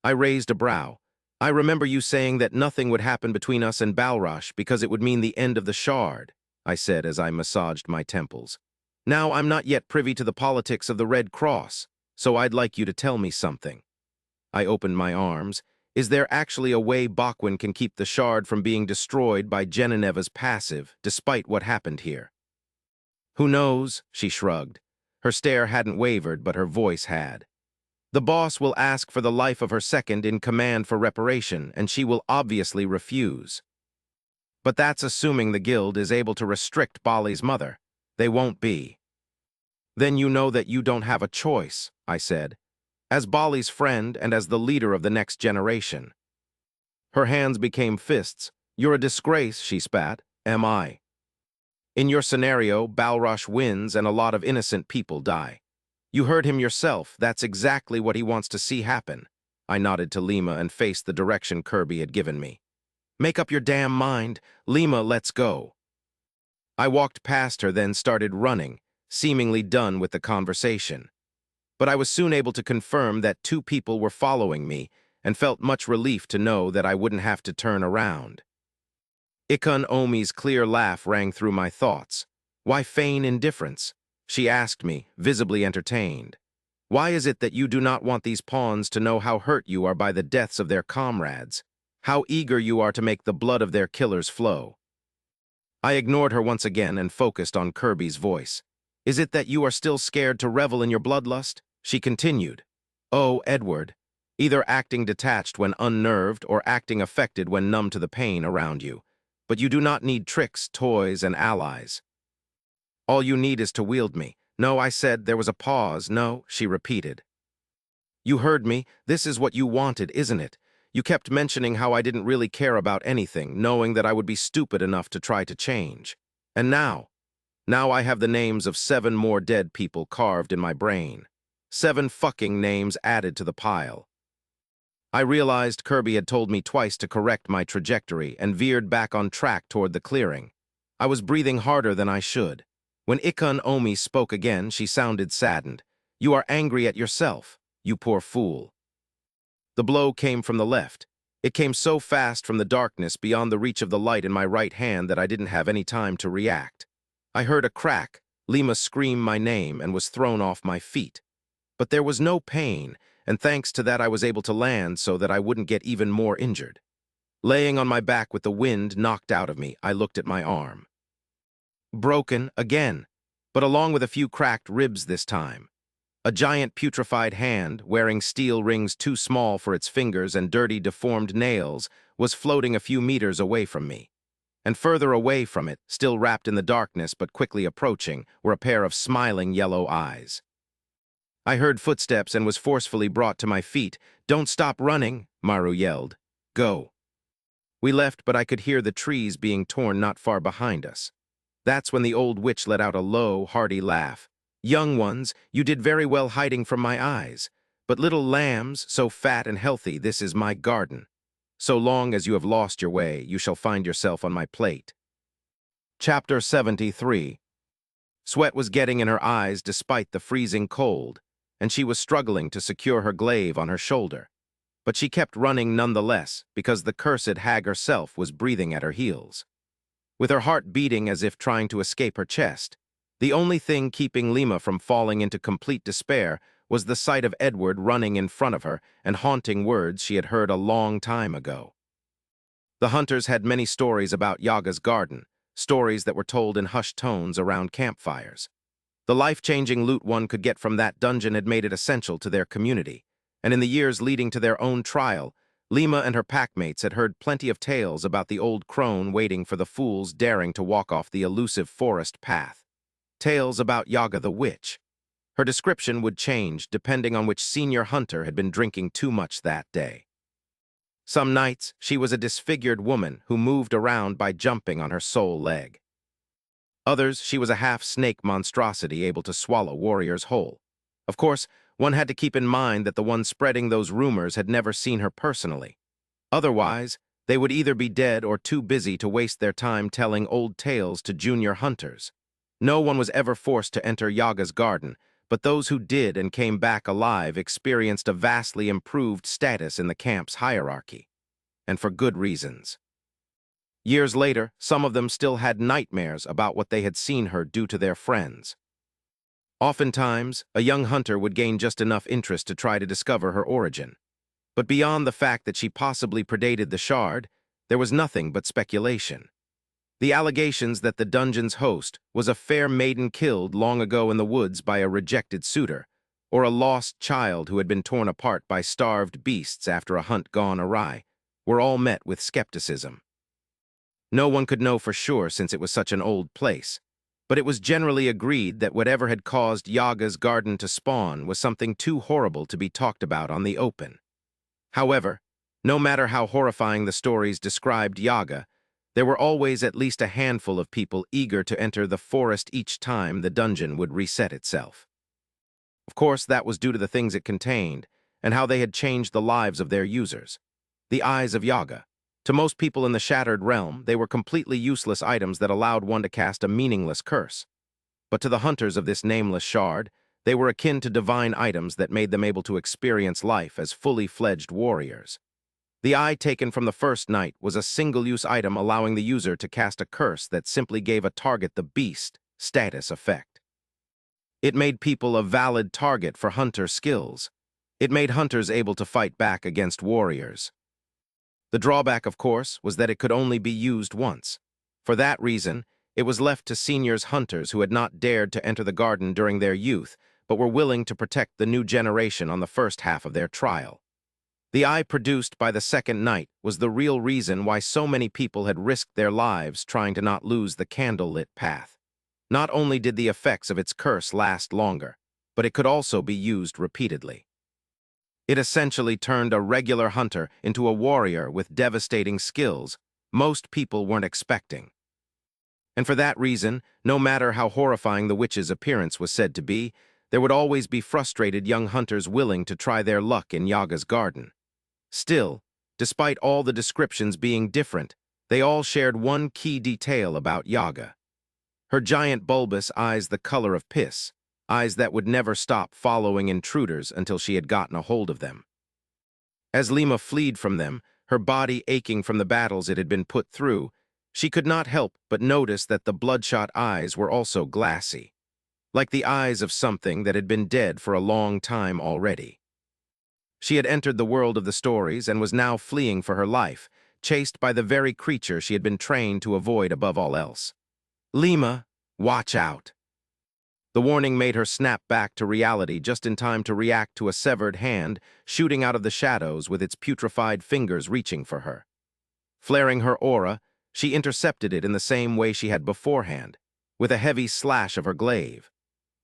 I raised a brow. I remember you saying that nothing would happen between us and Balrosh because it would mean the end of the Shard, I said as I massaged my temples. Now I'm not yet privy to the politics of the Red Cross, so I'd like you to tell me something. I opened my arms. Is there actually a way Bachwin can keep the Shard from being destroyed by Geneneva's passive, despite what happened here? Who knows, she shrugged. Her stare hadn't wavered, but her voice had. The boss will ask for the life of her second in command for reparation, and she will obviously refuse. But that's assuming the guild is able to restrict Bali's mother. They won't be. Then you know that you don't have a choice, I said, as Bali's friend and as the leader of the next generation. Her hands became fists. You're a disgrace, she spat. Am I? In your scenario, Balrosh wins and a lot of innocent people die. You heard him yourself. That's exactly what he wants to see happen. I nodded to Lima and faced the direction Kirby had given me. Make up your damn mind. Lima, let's go. I walked past her, then started running, seemingly done with the conversation. But I was soon able to confirm that two people were following me and felt much relief to know that I wouldn't have to turn around. Ikun Omi's clear laugh rang through my thoughts. Why feign indifference? She asked me, visibly entertained. Why is it that you do not want these pawns to know how hurt you are by the deaths of their comrades? How eager you are to make the blood of their killers flow? I ignored her once again and focused on Kirby's voice. Is it that you are still scared to revel in your bloodlust? She continued. Oh, Edward. Either acting detached when unnerved or acting affected when numb to the pain around you. But you do not need tricks, toys, and allies. All you need is to wield me. No, I said. There was a pause. No, she repeated. You heard me. This is what you wanted, isn't it? You kept mentioning how I didn't really care about anything, knowing that I would be stupid enough to try to change. And now I have the names of 7 more dead people carved in my brain. 7 fucking names added to the pile. I realized Kirby had told me twice to correct my trajectory and veered back on track toward the clearing. I was breathing harder than I should. When Ikun Omi spoke again, she sounded saddened. You are angry at yourself, you poor fool. The blow came from the left. It came so fast from the darkness beyond the reach of the light in my right hand that I didn't have any time to react. I heard a crack, Lima scream my name, and was thrown off my feet. But there was no pain, and thanks to that I was able to land so that I wouldn't get even more injured. Laying on my back with the wind knocked out of me, I looked at my arm. Broken again, but along with a few cracked ribs this time. A giant putrefied hand, wearing steel rings too small for its fingers and dirty deformed nails, was floating a few meters away from me. And further away from it, still wrapped in the darkness but quickly approaching, were a pair of smiling yellow eyes. I heard footsteps and was forcefully brought to my feet. Don't stop running, Maru yelled. Go. We left, but I could hear the trees being torn not far behind us. That's when the old witch let out a low, hearty laugh. Young ones, you did very well hiding from my eyes. But little lambs, so fat and healthy, this is my garden. So long as you have lost your way, you shall find yourself on my plate. Chapter 73. Sweat was getting in her eyes despite the freezing cold, and she was struggling to secure her glaive on her shoulder. But she kept running nonetheless, because the cursed hag herself was breathing at her heels. With her heart beating as if trying to escape her chest, the only thing keeping Lima from falling into complete despair was the sight of Edward running in front of her and haunting words she had heard a long time ago. The hunters had many stories about Yaga's garden, stories that were told in hushed tones around campfires. The life-changing loot one could get from that dungeon had made it essential to their community, and in the years leading to their own trial, Lima and her packmates had heard plenty of tales about the old crone waiting for the fools daring to walk off the elusive forest path. Tales about Yaga the witch. Her description would change depending on which senior hunter had been drinking too much that day. Some nights, she was a disfigured woman who moved around by jumping on her sole leg. Others, she was a half-snake monstrosity able to swallow warriors whole. Of course, one had to keep in mind that the one spreading those rumors had never seen her personally. Otherwise, they would either be dead or too busy to waste their time telling old tales to junior hunters. No one was ever forced to enter Yaga's garden, but those who did and came back alive experienced a vastly improved status in the camp's hierarchy. And for good reasons. Years later, some of them still had nightmares about what they had seen her do to their friends. Oftentimes, a young hunter would gain just enough interest to try to discover her origin. But beyond the fact that she possibly predated the shard, there was nothing but speculation. The allegations that the dungeon's host was a fair maiden killed long ago in the woods by a rejected suitor, or a lost child who had been torn apart by starved beasts after a hunt gone awry, were all met with skepticism. No one could know for sure since it was such an old place, but it was generally agreed that whatever had caused Yaga's garden to spawn was something too horrible to be talked about on the open. However, no matter how horrifying the stories described Yaga, there were always at least a handful of people eager to enter the forest each time the dungeon would reset itself. Of course, that was due to the things it contained and how they had changed the lives of their users. The eyes of Yaga. To most people in the Shattered Realm, they were completely useless items that allowed one to cast a meaningless curse. But to the hunters of this nameless shard, they were akin to divine items that made them able to experience life as fully-fledged warriors. The eye taken from the first night was a single-use item allowing the user to cast a curse that simply gave a target the beast status effect. It made people a valid target for hunter skills. It made hunters able to fight back against warriors. The drawback, of course, was that it could only be used once. For that reason, it was left to seniors hunters who had not dared to enter the garden during their youth, but were willing to protect the new generation on the first half of their trial. The eye produced by the second night was the real reason why so many people had risked their lives trying to not lose the candlelit path. Not only did the effects of its curse last longer, but it could also be used repeatedly. It essentially turned a regular hunter into a warrior with devastating skills most people weren't expecting. And for that reason, no matter how horrifying the witch's appearance was said to be, there would always be frustrated young hunters willing to try their luck in Yaga's garden. Still, despite all the descriptions being different, they all shared one key detail about Yaga. Her giant bulbous eyes the color of piss, eyes that would never stop following intruders until she had gotten a hold of them. As Lima fled from them, her body aching from the battles it had been put through, she could not help but notice that the bloodshot eyes were also glassy, like the eyes of something that had been dead for a long time already. She had entered the world of the stories and was now fleeing for her life, chased by the very creature she had been trained to avoid above all else. Lima, watch out! The warning made her snap back to reality just in time to react to a severed hand shooting out of the shadows with its putrefied fingers reaching for her. Flaring her aura, she intercepted it in the same way she had beforehand, with a heavy slash of her glaive.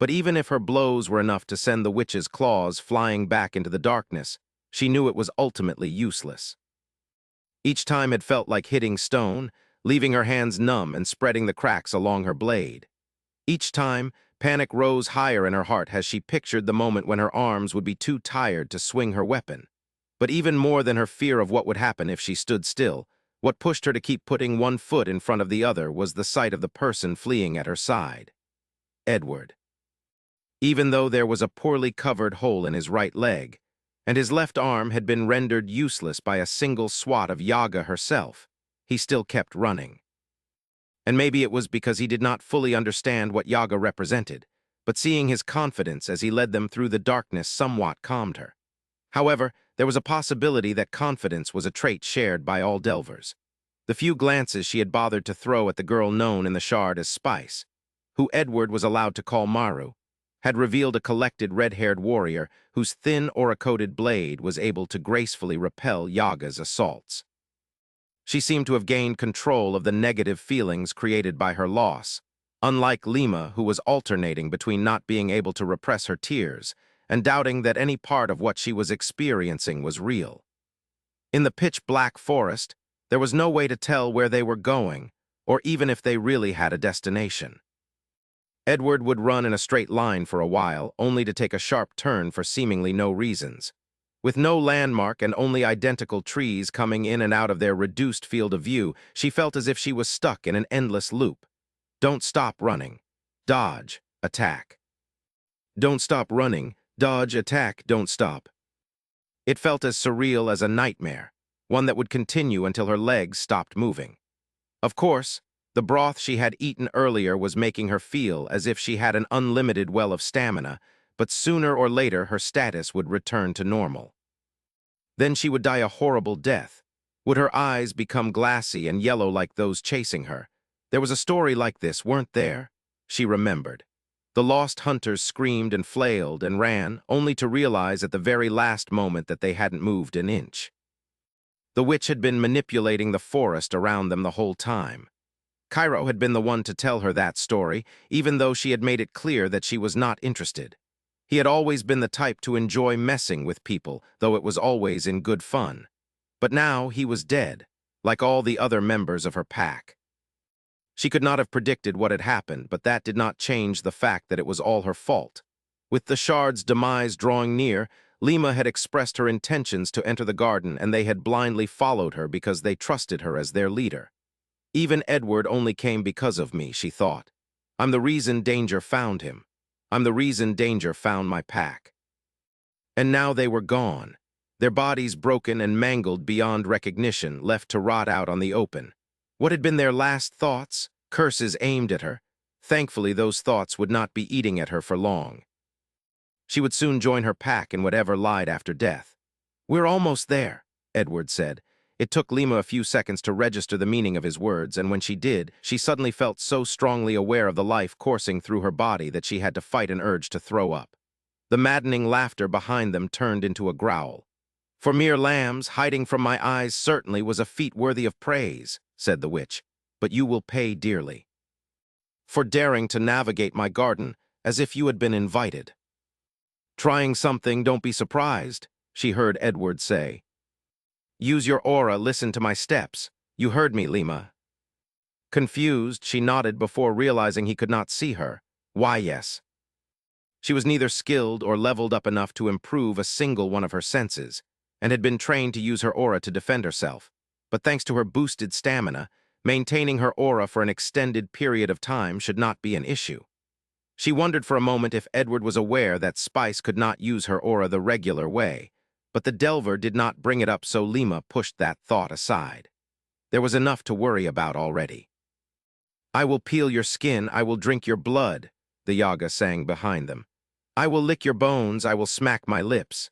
But even if her blows were enough to send the witch's claws flying back into the darkness, she knew it was ultimately useless. Each time it felt like hitting stone, leaving her hands numb and spreading the cracks along her blade. Each time, panic rose higher in her heart as she pictured the moment when her arms would be too tired to swing her weapon. But even more than her fear of what would happen if she stood still, what pushed her to keep putting one foot in front of the other was the sight of the person fleeing at her side. Edward. Even though there was a poorly covered hole in his right leg, and his left arm had been rendered useless by a single swat of Yaga herself, he still kept running. And maybe it was because he did not fully understand what Yaga represented, but seeing his confidence as he led them through the darkness somewhat calmed her. However, there was a possibility that confidence was a trait shared by all delvers. The few glances she had bothered to throw at the girl known in the shard as Spice, who Edward was allowed to call Maru, had revealed a collected red-haired warrior whose thin aura-coated blade was able to gracefully repel Yaga's assaults. She seemed to have gained control of the negative feelings created by her loss, unlike Lima, who was alternating between not being able to repress her tears and doubting that any part of what she was experiencing was real. In the pitch-black forest, there was no way to tell where they were going, or even if they really had a destination. Edward would run in a straight line for a while, only to take a sharp turn for seemingly no reasons. With no landmark and only identical trees coming in and out of their reduced field of view, she felt as if she was stuck in an endless loop. Don't stop running. Dodge. Attack. Don't stop running. Dodge. Attack. Don't stop. It felt as surreal as a nightmare, one that would continue until her legs stopped moving. Of course, the broth she had eaten earlier was making her feel as if she had an unlimited well of stamina, but sooner or later her status would return to normal. Then she would die a horrible death. Would her eyes become glassy and yellow like those chasing her? There was a story like this, weren't there? She remembered. The lost hunters screamed and flailed and ran, only to realize at the very last moment that they hadn't moved an inch. The witch had been manipulating the forest around them the whole time. Cairo had been the one to tell her that story, even though she had made it clear that she was not interested. He had always been the type to enjoy messing with people, though it was always in good fun. But now he was dead, like all the other members of her pack. She could not have predicted what had happened, but that did not change the fact that it was all her fault. With the Shard's demise drawing near, Lima had expressed her intentions to enter the garden, and they had blindly followed her because they trusted her as their leader. Even Edward only came because of me, she thought. I'm the reason Danger found him. I'm the reason Danger found my pack. And now they were gone, their bodies broken and mangled beyond recognition, left to rot out on the open. What had been their last thoughts? Curses aimed at her. Thankfully, those thoughts would not be eating at her for long. She would soon join her pack in whatever lied after death. We're almost there, Edward said. It took Lima a few seconds to register the meaning of his words, and when she did, she suddenly felt so strongly aware of the life coursing through her body that she had to fight an urge to throw up. The maddening laughter behind them turned into a growl. For mere lambs, hiding from my eyes certainly was a feat worthy of praise, said the witch, but you will pay dearly. For daring to navigate my garden as if you had been invited. Trying something, don't be surprised, she heard Edward say. Use your aura, listen to my steps. You heard me, Lima. Confused, she nodded before realizing he could not see her. Why, yes. She was neither skilled or leveled up enough to improve a single one of her senses, and had been trained to use her aura to defend herself. But thanks to her boosted stamina, maintaining her aura for an extended period of time should not be an issue. She wondered for a moment if Edward was aware that Spice could not use her aura the regular way, but the Delver did not bring it up, so Lima pushed that thought aside. There was enough to worry about already. I will peel your skin, I will drink your blood, the Yaga sang behind them. I will lick your bones, I will smack my lips.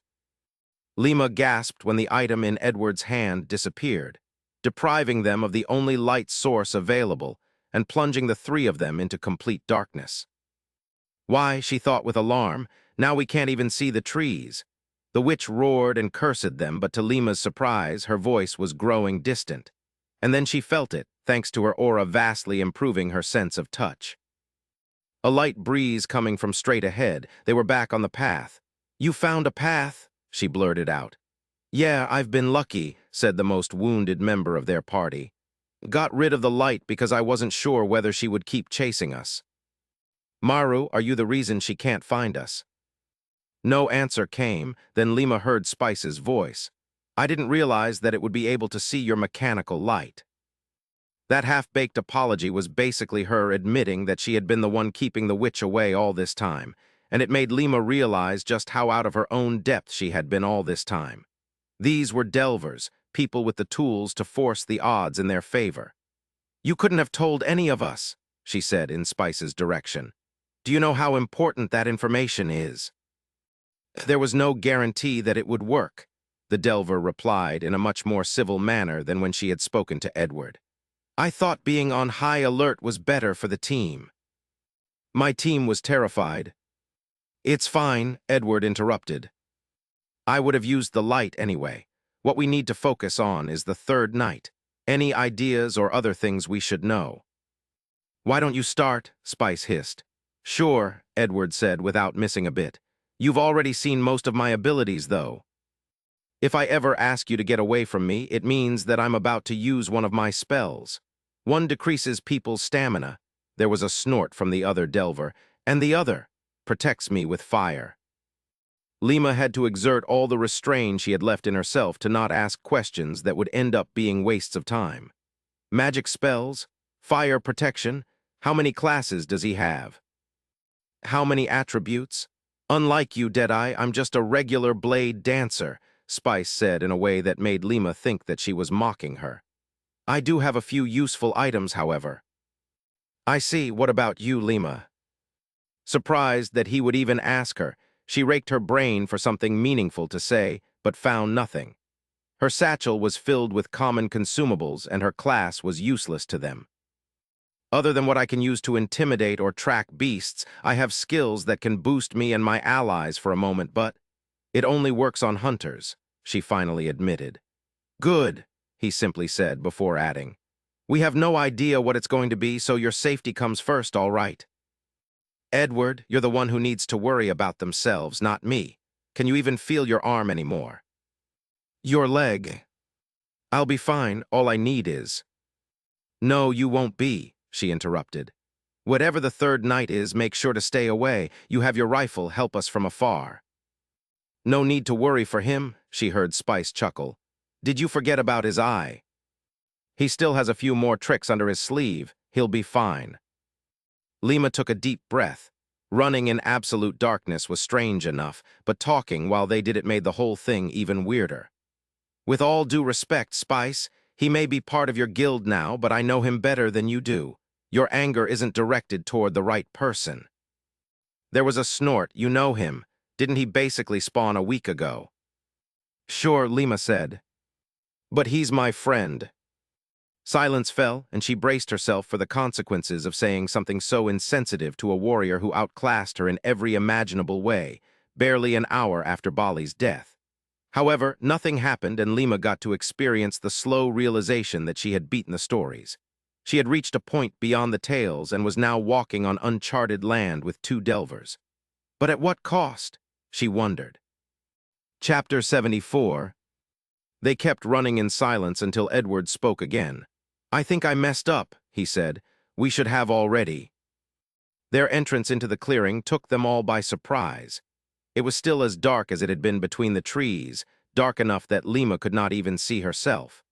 Lima gasped when the item in Edward's hand disappeared, depriving them of the only light source available and plunging the three of them into complete darkness. Why, she thought with alarm, now we can't even see the trees. The witch roared and cursed them, but to Lima's surprise, her voice was growing distant. And then she felt it, thanks to her aura vastly improving her sense of touch. A light breeze coming from straight ahead, they were back on the path. You found a path, she blurted out. Yeah, I've been lucky, said the most wounded member of their party. Got rid of the light because I wasn't sure whether she would keep chasing us. Maru, are you the reason she can't find us? No answer came, then Lima heard Spice's voice. I didn't realize that it would be able to see your mechanical light. That half-baked apology was basically her admitting that she had been the one keeping the witch away all this time, and it made Lima realize just how out of her own depth she had been all this time. These were Delvers, people with the tools to force the odds in their favor. You couldn't have told any of us, she said in Spice's direction. Do you know how important that information is? There was no guarantee that it would work, the Delver replied in a much more civil manner than when she had spoken to Edward. I thought being on high alert was better for the team. My team was terrified. It's fine, Edward interrupted. I would have used the light anyway. What we need to focus on is the third night. Any ideas or other things we should know? Why don't you start? Spice hissed. Sure, Edward said without missing a bit. You've already seen most of my abilities, though. If I ever ask you to get away from me, it means that I'm about to use one of my spells. One decreases people's stamina. There was a snort from the other delver, and the other protects me with fire. Lima had to exert all the restraint she had left in herself to not ask questions that would end up being wastes of time. Magic spells? Fire protection? How many classes does he have? How many attributes? Unlike you, Deadeye, I'm just a regular blade dancer, Spice said in a way that made Lima think that she was mocking her. I do have a few useful items, however. I see. What about you, Lima? Surprised that he would even ask her, she raked her brain for something meaningful to say, but found nothing. Her satchel was filled with common consumables, and her class was useless to them. Other than what I can use to intimidate or track beasts, I have skills that can boost me and my allies for a moment, but it only works on hunters, she finally admitted. Good, he simply said before adding. We have no idea what it's going to be, so your safety comes first, all right. Edward, you're the one who needs to worry about themselves, not me. Can you even feel your arm anymore? Your leg. I'll be fine, all I need is. No, you won't be, she interrupted. Whatever the third night is, make sure to stay away. You have your rifle, help us from afar. No need to worry for him, she heard Spice chuckle. Did you forget about his eye? He still has a few more tricks under his sleeve. He'll be fine. Lima took a deep breath. Running in absolute darkness was strange enough, but talking while they did it made the whole thing even weirder. With all due respect, Spice, he may be part of your guild now, but I know him better than you do. Your anger isn't directed toward the right person. There was a snort. You know him. Didn't he basically spawn a week ago? Sure, Lima said. But he's my friend. Silence fell, and she braced herself for the consequences of saying something so insensitive to a warrior who outclassed her in every imaginable way, barely an hour after Bali's death. However, nothing happened, and Lima got to experience the slow realization that she had beaten the stories. She had reached a point beyond the tales and was now walking on uncharted land with two delvers. But at what cost? She wondered. Chapter 74. They kept running in silence until Edward spoke again. I think I messed up, he said. We should have already. Their entrance into the clearing took them all by surprise. It was still as dark as it had been between the trees, dark enough that Lima could not even see herself.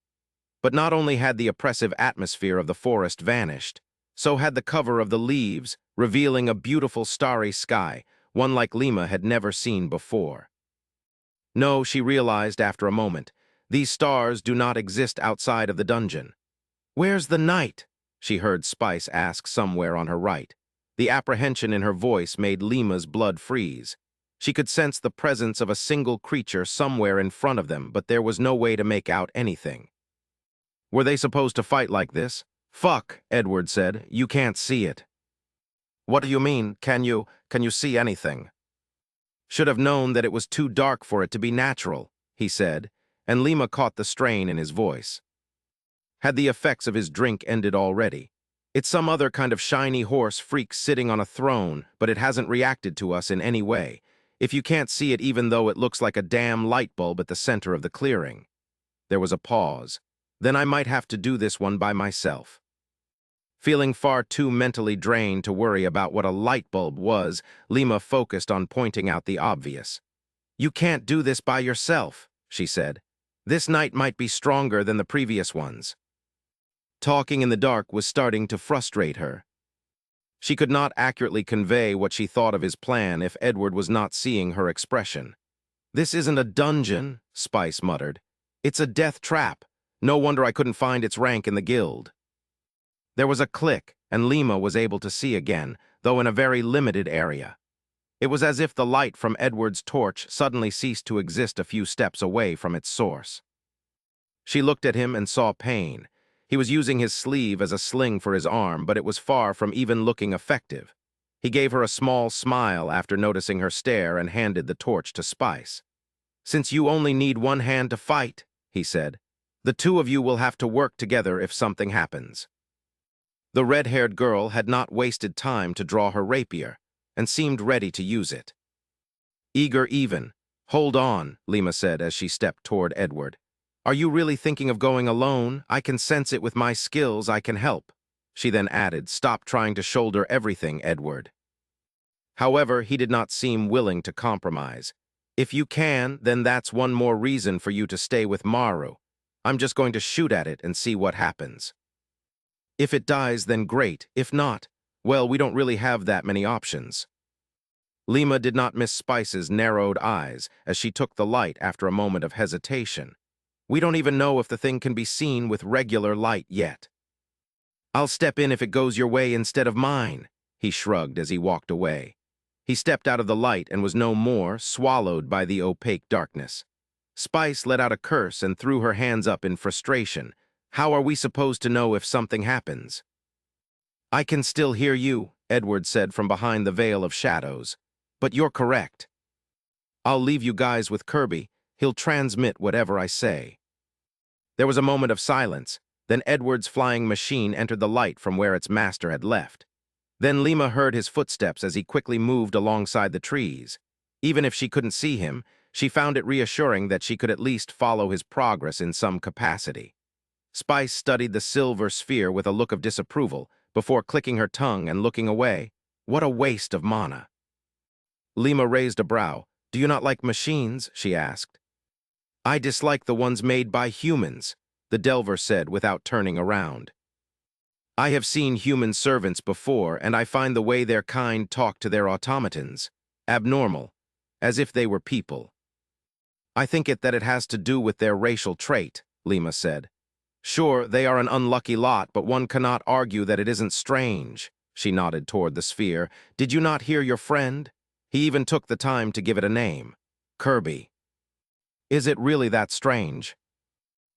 But not only had the oppressive atmosphere of the forest vanished, so had the cover of the leaves, revealing a beautiful starry sky, one like Lima had never seen before. No, she realized after a moment, these stars do not exist outside of the dungeon. Where's the night? She heard Spice ask somewhere on her right. The apprehension in her voice made Lima's blood freeze. She could sense the presence of a single creature somewhere in front of them, but there was no way to make out anything. Were they supposed to fight like this? Fuck, Edward said. You can't see it. What do you mean? Can you see anything? Should have known that it was too dark for it to be natural, he said, and Lima caught the strain in his voice. Had the effects of his drink ended already? It's some other kind of shiny horse freak sitting on a throne, but it hasn't reacted to us in any way. If you can't see it even though it looks like a damn light bulb at the center of the clearing. There was a pause. Then I might have to do this one by myself. Feeling far too mentally drained to worry about what a light bulb was, Lima focused on pointing out the obvious. You can't do this by yourself, she said. This night might be stronger than the previous ones. Talking in the dark was starting to frustrate her. She could not accurately convey what she thought of his plan if Edward was not seeing her expression. This isn't a dungeon, Spice muttered. It's a death trap. No wonder I couldn't find its rank in the guild. There was a click, and Lima was able to see again, though in a very limited area. It was as if the light from Edward's torch suddenly ceased to exist a few steps away from its source. She looked at him and saw pain. He was using his sleeve as a sling for his arm, but it was far from even looking effective. He gave her a small smile after noticing her stare and handed the torch to Spice. "Since you only need one hand to fight," he said, "the two of you will have to work together if something happens." The red-haired girl had not wasted time to draw her rapier and seemed ready to use it. "Eager even. Hold on," Lima said as she stepped toward Edward. "Are you really thinking of going alone? I can sense it with my skills. I can help." She then added, "Stop trying to shoulder everything, Edward." However, he did not seem willing to compromise. "If you can, then that's one more reason for you to stay with Maru. I'm just going to shoot at it and see what happens. If it dies, then great. If not, well, we don't really have that many options." Lima did not miss Spice's narrowed eyes as she took the light after a moment of hesitation. "We don't even know if the thing can be seen with regular light yet." "I'll step in if it goes your way instead of mine," he shrugged as he walked away. He stepped out of the light and was no more, swallowed by the opaque darkness. Spice let out a curse and threw her hands up in frustration. "How are we supposed to know if something happens?" "I can still hear you," Edward said from behind the veil of shadows. "But you're correct. I'll leave you guys with Kirby. He'll transmit whatever I say." There was a moment of silence. Then Edward's flying machine entered the light from where its master had left. Then Lima heard his footsteps as he quickly moved alongside the trees. Even if she couldn't see him, she found it reassuring that she could at least follow his progress in some capacity. Spice studied the silver sphere with a look of disapproval before clicking her tongue and looking away. What a waste of mana. Lima raised a brow. "Do you not like machines?" she asked. "I dislike the ones made by humans," the Delver said without turning around. "I have seen human servants before, and I find the way their kind talk to their automatons abnormal, as if they were people." "I think that it has to do with their racial trait," Lima said. "Sure, they are an unlucky lot, but one cannot argue that it isn't strange." She nodded toward the sphere. "Did you not hear your friend? He even took the time to give it a name. Kirby. Is it really that strange?"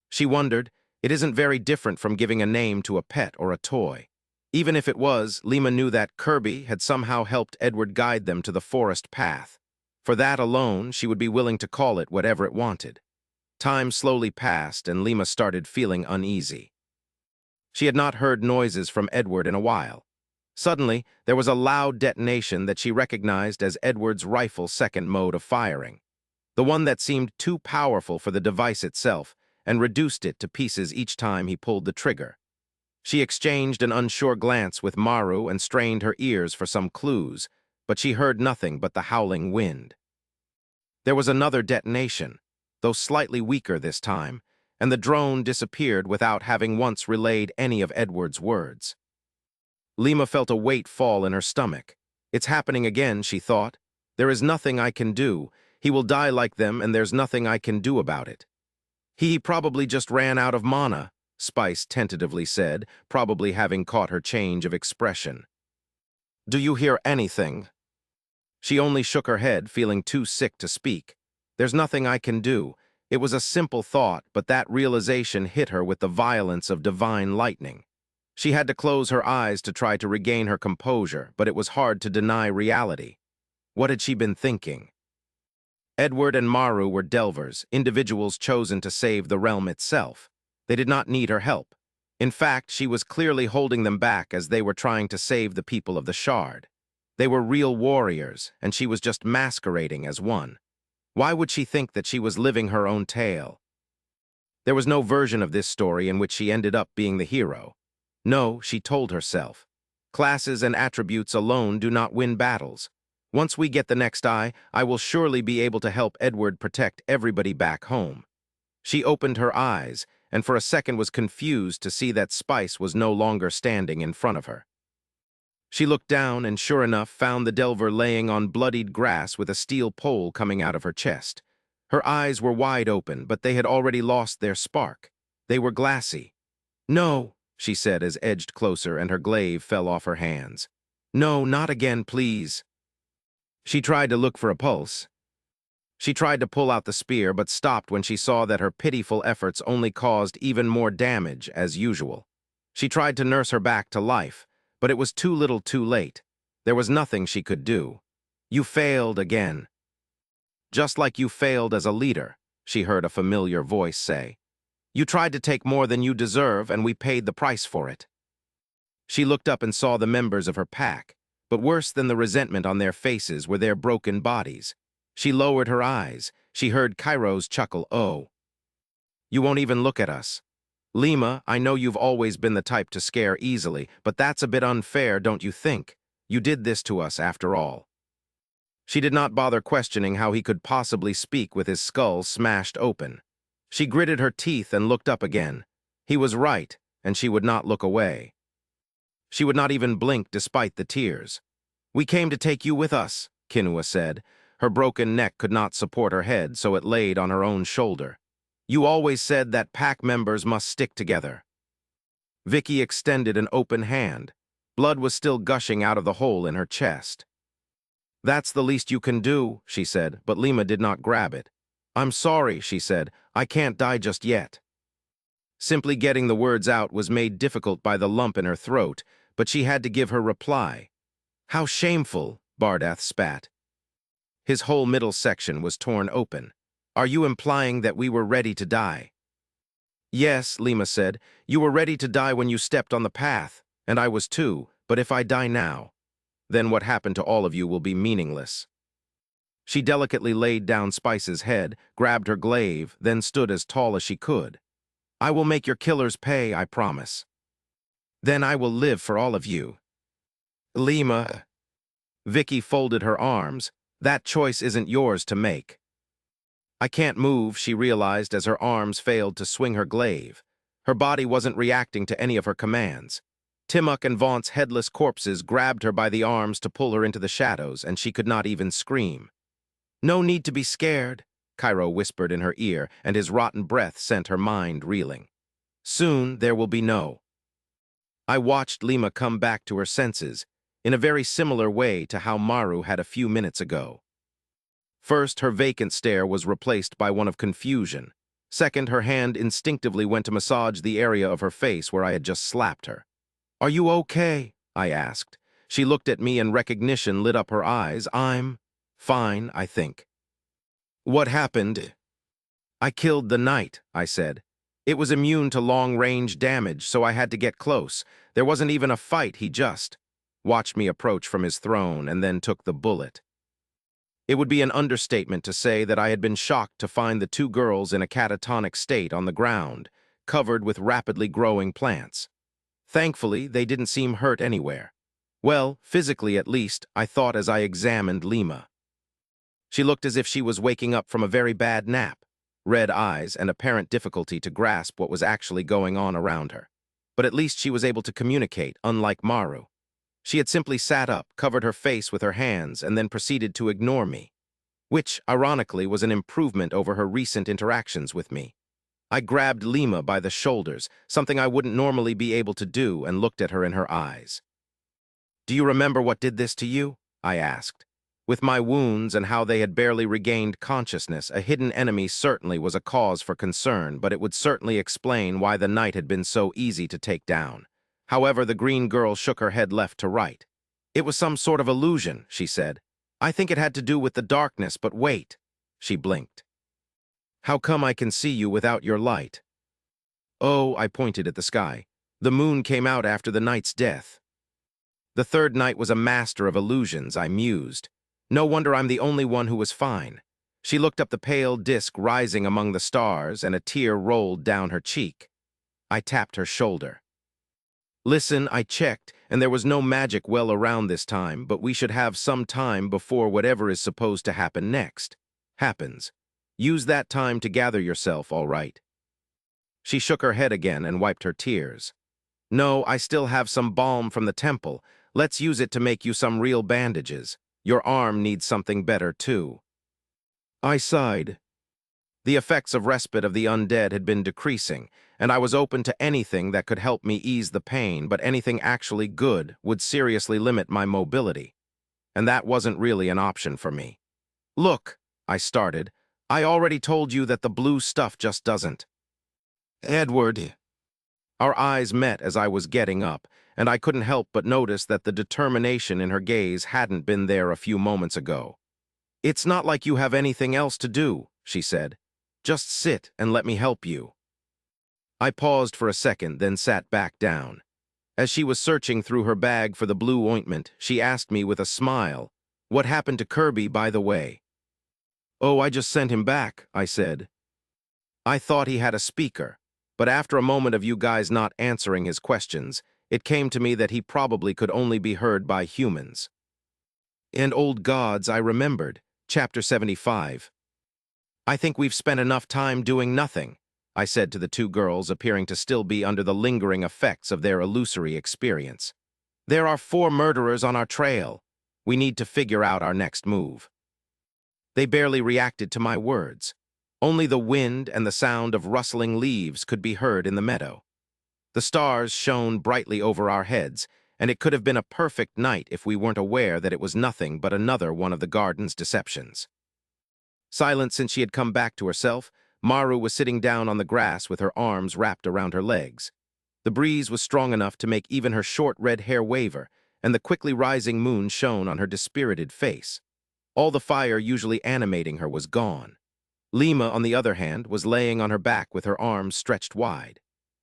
She wondered. It isn't very different from giving a name to a pet or a toy. Even if it was, Lima knew that Kirby had somehow helped Edward guide them to the forest path. For that alone, she would be willing to call it whatever it wanted. Time slowly passed, and Lima started feeling uneasy. She had not heard noises from Edward in a while. Suddenly, there was a loud detonation that she recognized as Edward's rifle's second mode of firing. The one that seemed too powerful for the device itself, and reduced it to pieces each time he pulled the trigger. She exchanged an unsure glance with Maru and strained her ears for some clues, but she heard nothing but the howling wind. There was another detonation, though slightly weaker this time, and the drone disappeared without having once relayed any of Edward's words. Lima felt a weight fall in her stomach. "It's happening again," she thought. "There is nothing I can do. He will die like them, and there's nothing I can do about it." "He probably just ran out of mana," Spice tentatively said, probably having caught her change of expression. "Do you hear anything?" She only shook her head, feeling too sick to speak. "There's nothing I can do." It was a simple thought, but that realization hit her with the violence of divine lightning. She had to close her eyes to try to regain her composure, but it was hard to deny reality. What had she been thinking? Edward and Maru were Delvers, individuals chosen to save the realm itself. They did not need her help. In fact, she was clearly holding them back as they were trying to save the people of the Shard. They were real warriors, and she was just masquerading as one. Why would she think that she was living her own tale? There was no version of this story in which she ended up being the hero. No, she told herself. Classes and attributes alone do not win battles. Once we get the next eye, I will surely be able to help Edward protect everybody back home. She opened her eyes, and for a second was confused to see that Spice was no longer standing in front of her. She looked down and, sure enough, found the Delver laying on bloodied grass with a steel pole coming out of her chest. Her eyes were wide open, but they had already lost their spark. They were glassy. "No," she said as edged closer and her glaive fell off her hands. "No, not again, please." She tried to look for a pulse. She tried to pull out the spear, but stopped when she saw that her pitiful efforts only caused even more damage as usual. She tried to nurse her back to life, but it was too little too late. There was nothing she could do. You failed again. Just like you failed as a leader, she heard a familiar voice say. You tried to take more than you deserve, and we paid the price for it. She looked up and saw the members of her pack, but worse than the resentment on their faces were their broken bodies. She lowered her eyes. She heard Cairo's chuckle, "Oh. You won't even look at us. Lima, I know you've always been the type to scare easily, but that's a bit unfair, don't you think? You did this to us, after all." She did not bother questioning how he could possibly speak with his skull smashed open. She gritted her teeth and looked up again. He was right, and she would not look away. She would not even blink despite the tears. "We came to take you with us," Kinua said. Her broken neck could not support her head, so it laid on her own shoulder. "You always said that pack members must stick together." Vicky extended an open hand. Blood was still gushing out of the hole in her chest. "That's the least you can do," she said, but Lima did not grab it. "I'm sorry," she said. "I can't die just yet." Simply getting the words out was made difficult by the lump in her throat, but she had to give her reply. "How shameful," Bardath spat. His whole middle section was torn open. "Are you implying that we were ready to die?" "Yes," Lima said. "You were ready to die when you stepped on the path, and I was too, but if I die now, then what happened to all of you will be meaningless." She delicately laid down Spice's head, grabbed her glaive, then stood as tall as she could. "I will make your killers pay, I promise. Then I will live for all of you." "Lima." Vicky folded her arms. "That choice isn't yours to make." "I can't move," she realized as her arms failed to swing her glaive. Her body wasn't reacting to any of her commands. Timok and Vaunt's headless corpses grabbed her by the arms to pull her into the shadows, and she could not even scream. "No need to be scared," Cairo whispered in her ear, and his rotten breath sent her mind reeling. "Soon there will be no." I watched Lima come back to her senses, in a very similar way to how Maru had a few minutes ago. First, her vacant stare was replaced by one of confusion. Second, her hand instinctively went to massage the area of her face where I had just slapped her. "Are you okay?" I asked. She looked at me and recognition lit up her eyes. "I'm fine, I think." "What happened?" "I killed the knight," I said. "It was immune to long-range damage, so I had to get close. There wasn't even a fight, he just watched me approach from his throne and then took the bullet." It would be an understatement to say that I had been shocked to find the two girls in a catatonic state on the ground, covered with rapidly growing plants. Thankfully, they didn't seem hurt anywhere. Well, physically at least, I thought as I examined Lima. She looked as if she was waking up from a very bad nap, red eyes and apparent difficulty to grasp what was actually going on around her. But at least she was able to communicate, unlike Maru. She had simply sat up, covered her face with her hands, and then proceeded to ignore me, which, ironically, was an improvement over her recent interactions with me. I grabbed Lima by the shoulders, something I wouldn't normally be able to do, and looked at her in her eyes. "Do you remember what did this to you?" I asked. With my wounds and how they had barely regained consciousness, a hidden enemy certainly was a cause for concern, but it would certainly explain why the knight had been so easy to take down. However, the green girl shook her head left to right. "It was some sort of illusion," she said. "I think it had to do with the darkness, but wait." She blinked. "How come I can see you without your light?" "Oh," I pointed at the sky. "The moon came out after the knight's death." "The third knight was a master of illusions," I mused. "No wonder I'm the only one who was fine." She looked up the pale disk rising among the stars, and a tear rolled down her cheek. I tapped her shoulder. "Listen, I checked, and there was no magic well around this time, but we should have some time before whatever is supposed to happen next happens. Use that time to gather yourself, all right." She shook her head again and wiped her tears. "No, I still have some balm from the temple. Let's use it to make you some real bandages. Your arm needs something better, too." I sighed. The effects of respite of the undead had been decreasing, and I was open to anything that could help me ease the pain, but anything actually good would seriously limit my mobility. And that wasn't really an option for me. "Look," I started, "I already told you that the blue stuff just doesn't." "Edward." Our eyes met as I was getting up, and I couldn't help but notice that the determination in her gaze hadn't been there a few moments ago. "It's not like you have anything else to do," she said. "Just sit and let me help you." I paused for a second, then sat back down. As she was searching through her bag for the blue ointment, she asked me with a smile, "What happened to Kirby, by the way?" "Oh, I just sent him back," I said. I thought he had a speaker, but after a moment of you guys not answering his questions, it came to me that he probably could only be heard by humans. And old gods, I remembered. Chapter 75. "I think we've spent enough time doing nothing," I said to the two girls, appearing to still be under the lingering effects of their illusory experience. "There are 4 murderers on our trail. We need to figure out our next move." They barely reacted to my words. Only the wind and the sound of rustling leaves could be heard in the meadow. The stars shone brightly over our heads, and it could have been a perfect night if we weren't aware that it was nothing but another one of the garden's deceptions. Silent since she had come back to herself, Maru was sitting down on the grass with her arms wrapped around her legs. The breeze was strong enough to make even her short red hair waver, and the quickly rising moon shone on her dispirited face. All the fire usually animating her was gone. Lima, on the other hand, was laying on her back with her arms stretched wide.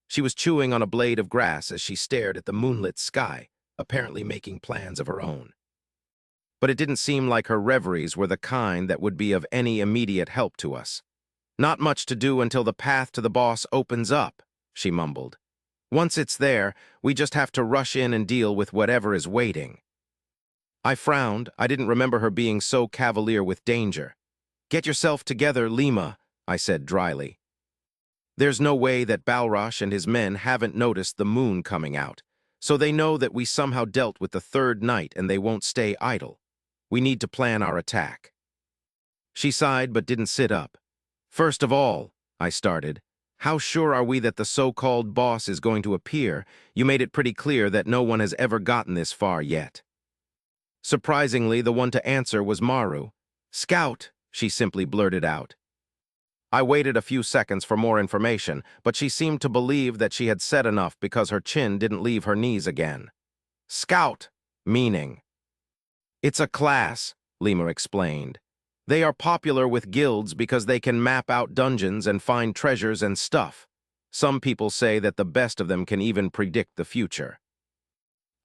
She was chewing on a blade of grass as she stared at the moonlit sky, apparently making plans of her own. But it didn't seem like her reveries were the kind that would be of any immediate help to us. "Not much to do until the path to the boss opens up," she mumbled. "Once it's there, we just have to rush in and deal with whatever is waiting." I frowned. I didn't remember her being so cavalier with danger. "Get yourself together, Lima," I said dryly. "There's no way that Balrosh and his men haven't noticed the moon coming out, so they know that we somehow dealt with the 3rd night and they won't stay idle. We need to plan our attack." She sighed but didn't sit up. "First of all," I started, "how sure are we that the so-called boss is going to appear? You made it pretty clear that no one has ever gotten this far yet." Surprisingly, the one to answer was Maru. "Scout," she simply blurted out. I waited a few seconds for more information, but she seemed to believe that she had said enough because her chin didn't leave her knees again. "Scout," meaning. "It's a class," Lima explained. "They are popular with guilds because they can map out dungeons and find treasures and stuff. Some people say that the best of them can even predict the future."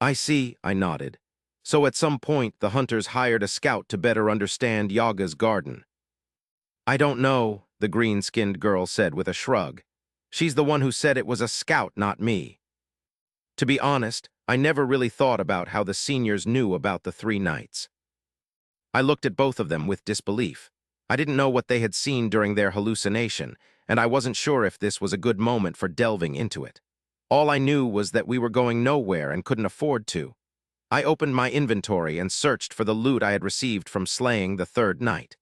"I see," I nodded. "So at some point, the hunters hired a scout to better understand Yaga's garden." "I don't know," the green-skinned girl said with a shrug. "She's the one who said it was a scout, not me." To be honest, I never really thought about how the seniors knew about the 3 nights. I looked at both of them with disbelief. I didn't know what they had seen during their hallucination, and I wasn't sure if this was a good moment for delving into it. All I knew was that we were going nowhere and couldn't afford to. I opened my inventory and searched for the loot I had received from slaying the 3rd night.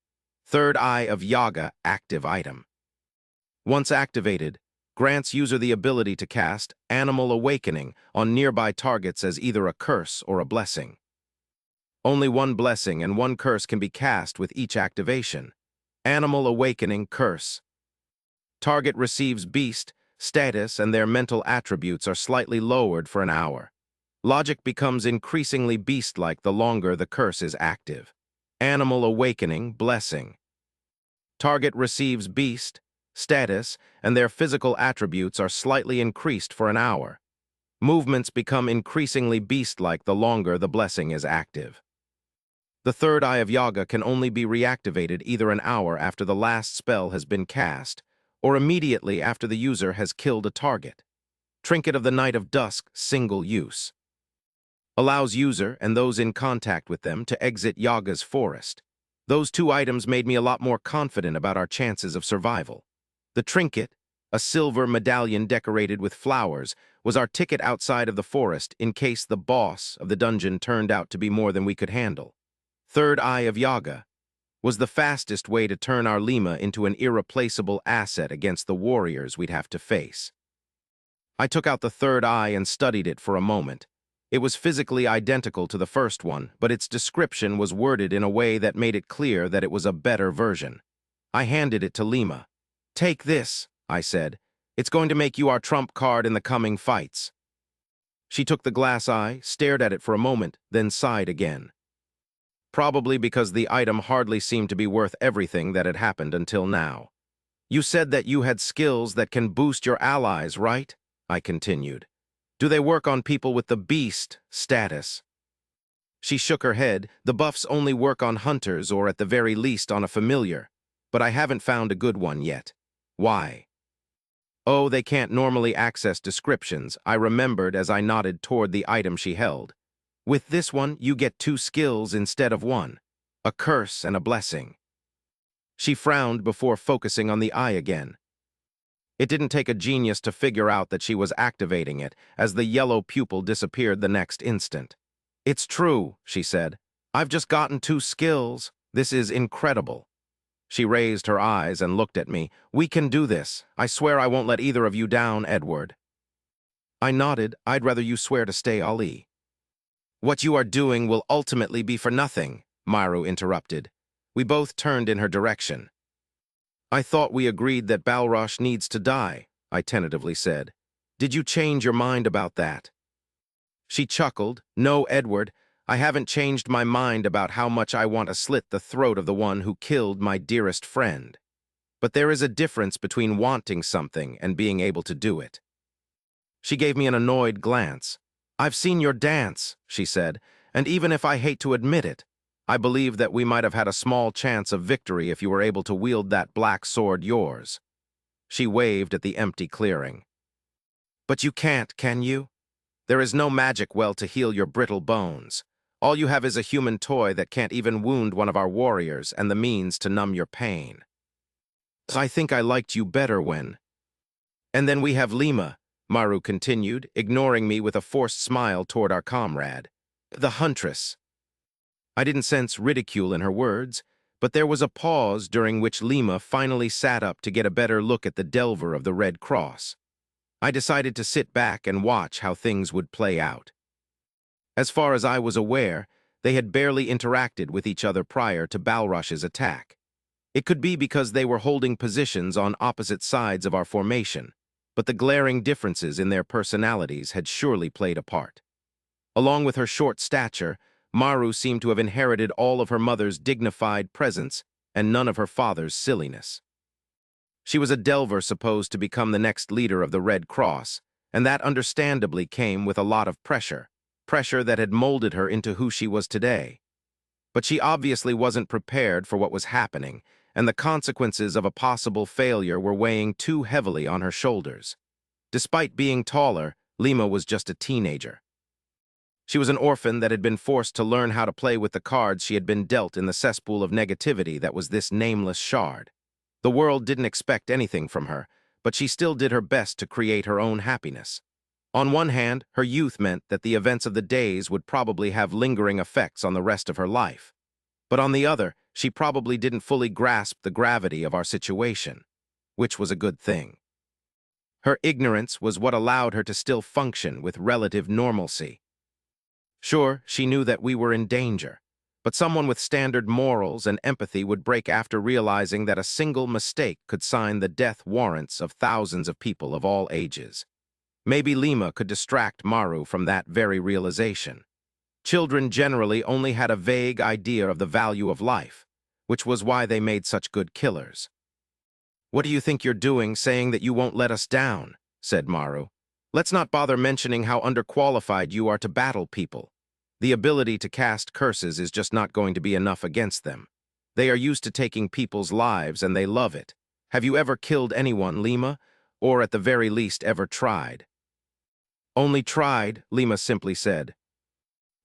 Third Eye of Yaga active item. Once activated, grants user the ability to cast Animal Awakening on nearby targets as either a curse or a blessing. Only one blessing and one curse can be cast with each activation. Animal Awakening Curse. Target receives beast, status, and their mental attributes are slightly lowered for an hour. Logic becomes increasingly beast-like the longer the curse is active. Animal Awakening Blessing. Target receives beast, status, and their physical attributes are slightly increased for an hour. Movements become increasingly beast-like the longer the blessing is active. The Third Eye of Yaga can only be reactivated either an hour after the last spell has been cast, or immediately after the user has killed a target. Trinket of the Night of Dusk, single use. Allows user and those in contact with them to exit Yaga's forest. Those 2 items made me a lot more confident about our chances of survival. The trinket, a silver medallion decorated with flowers, was our ticket outside of the forest in case the boss of the dungeon turned out to be more than we could handle. Third Eye of Yaga was the fastest way to turn our Lima into an irreplaceable asset against the warriors we'd have to face. I took out the third eye and studied it for a moment. It was physically identical to the first one, but its description was worded in a way that made it clear that it was a better version. I handed it to Lima. "Take this," I said. "It's going to make you our trump card in the coming fights." She took the glass eye, stared at it for a moment, then sighed again. Probably because the item hardly seemed to be worth everything that had happened until now. You said that you had skills that can boost your allies, right? I continued. Do they work on people with the beast status? She shook her head. The buffs only work on hunters or at the very least on a familiar, but I haven't found a good one yet. Why? Oh, they can't normally access descriptions, I remembered as I nodded toward the item she held. With this one, you get 2 skills instead of 1. A curse and a blessing. She frowned before focusing on the eye again. It didn't take a genius to figure out that she was activating it, as the yellow pupil disappeared the next instant. It's true, she said. I've just gotten 2 skills. This is incredible. She raised her eyes and looked at me. We can do this. I swear I won't let either of you down, Edward. I nodded. I'd rather you swear to stay, Ali. What you are doing will ultimately be for nothing, Maru interrupted. We both turned in her direction. I thought we agreed that Balrosh needs to die, I tentatively said. Did you change your mind about that? She chuckled. No, Edward, I haven't changed my mind about how much I want to slit the throat of the one who killed my dearest friend. But there is a difference between wanting something and being able to do it. She gave me an annoyed glance. I've seen your dance, she said, and even if I hate to admit it, I believe that we might have had a small chance of victory if you were able to wield that black sword yours. She waved at the empty clearing. But you can't, can you? There is no magic well to heal your brittle bones. All you have is a human toy that can't even wound one of our warriors and the means to numb your pain. I think I liked you better when... And then we have Lima, Maru continued, ignoring me with a forced smile toward our comrade. The huntress. I didn't sense ridicule in her words, but there was a pause during which Lima finally sat up to get a better look at the delver of the Red Cross. I decided to sit back and watch how things would play out. As far as I was aware, they had barely interacted with each other prior to Balrosh's attack. It could be because they were holding positions on opposite sides of our formation, but the glaring differences in their personalities had surely played a part. Along with her short stature, Maru seemed to have inherited all of her mother's dignified presence and none of her father's silliness. She was a delver supposed to become the next leader of the Red Cross, and that understandably came with a lot of pressure that had molded her into who she was today. But she obviously wasn't prepared for what was happening, and the consequences of a possible failure were weighing too heavily on her shoulders. Despite being taller, Lima was just a teenager. She was an orphan that had been forced to learn how to play with the cards she had been dealt in the cesspool of negativity that was this nameless shard. The world didn't expect anything from her, but she still did her best to create her own happiness. On one hand, her youth meant that the events of the days would probably have lingering effects on the rest of her life. But on the other, she probably didn't fully grasp the gravity of our situation, which was a good thing. Her ignorance was what allowed her to still function with relative normalcy. Sure, she knew that we were in danger, but someone with standard morals and empathy would break after realizing that a single mistake could sign the death warrants of thousands of people of all ages. Maybe Lima could distract Maru from that very realization. Children generally only had a vague idea of the value of life, which was why they made such good killers. What do you think you're doing saying that you won't let us down? Said Maru. Let's not bother mentioning how underqualified you are to battle people. The ability to cast curses is just not going to be enough against them. They are used to taking people's lives and they love it. Have you ever killed anyone, Lima? Or at the very least ever tried? Only tried, Lima simply said.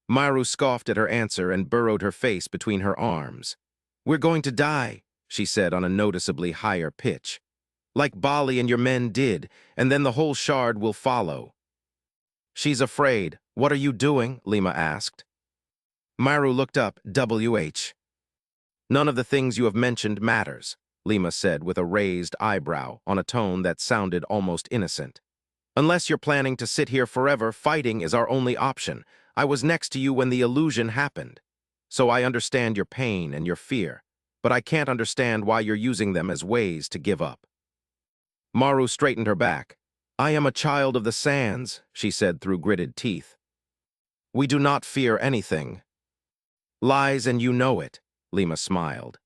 Maru scoffed at her answer and burrowed her face between her arms. We're going to die, she said on a noticeably higher pitch. Like Bali and your men did, and then the whole shard will follow. She's afraid. What are you doing? Lima asked. Maru looked up. WH. None of the things you have mentioned matters, Lima said with a raised eyebrow on a tone that sounded almost innocent. Unless you're planning to sit here forever, fighting is our only option. I was next to you when the illusion happened. So I understand your pain and your fear, but I can't understand why you're using them as ways to give up. Maru straightened her back. I am a child of the sands, she said through gritted teeth. We do not fear anything. Lies, and you know it, Lima smiled.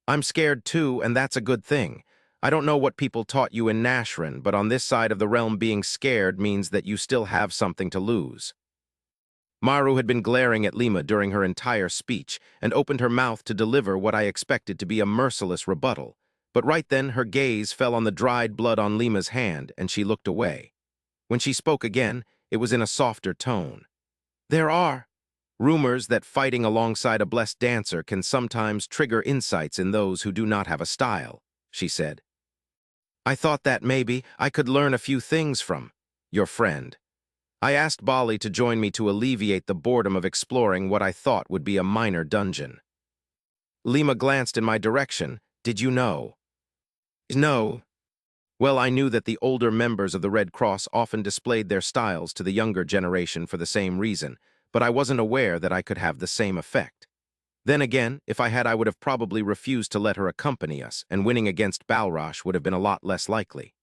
I'm scared too, and that's a good thing. I don't know what people taught you in Nashran, but on this side of the realm being scared means that you still have something to lose. Maru had been glaring at Lima during her entire speech and opened her mouth to deliver what I expected to be a merciless rebuttal. But right then her gaze fell on the dried blood on Lima's hand, and she looked away. When she spoke again, it was in a softer tone. There are rumors that fighting alongside a blessed dancer can sometimes trigger insights in those who do not have a style, she said. I thought that maybe I could learn a few things from your friend. I asked Bali to join me to alleviate the boredom of exploring what I thought would be a minor dungeon. Lima glanced in my direction. Did you know? No. Well, I knew that the older members of the Red Cross often displayed their styles to the younger generation for the same reason, but I wasn't aware that I could have the same effect. Then again, if I had, I would have probably refused to let her accompany us, and winning against Balrosh would have been a lot less likely.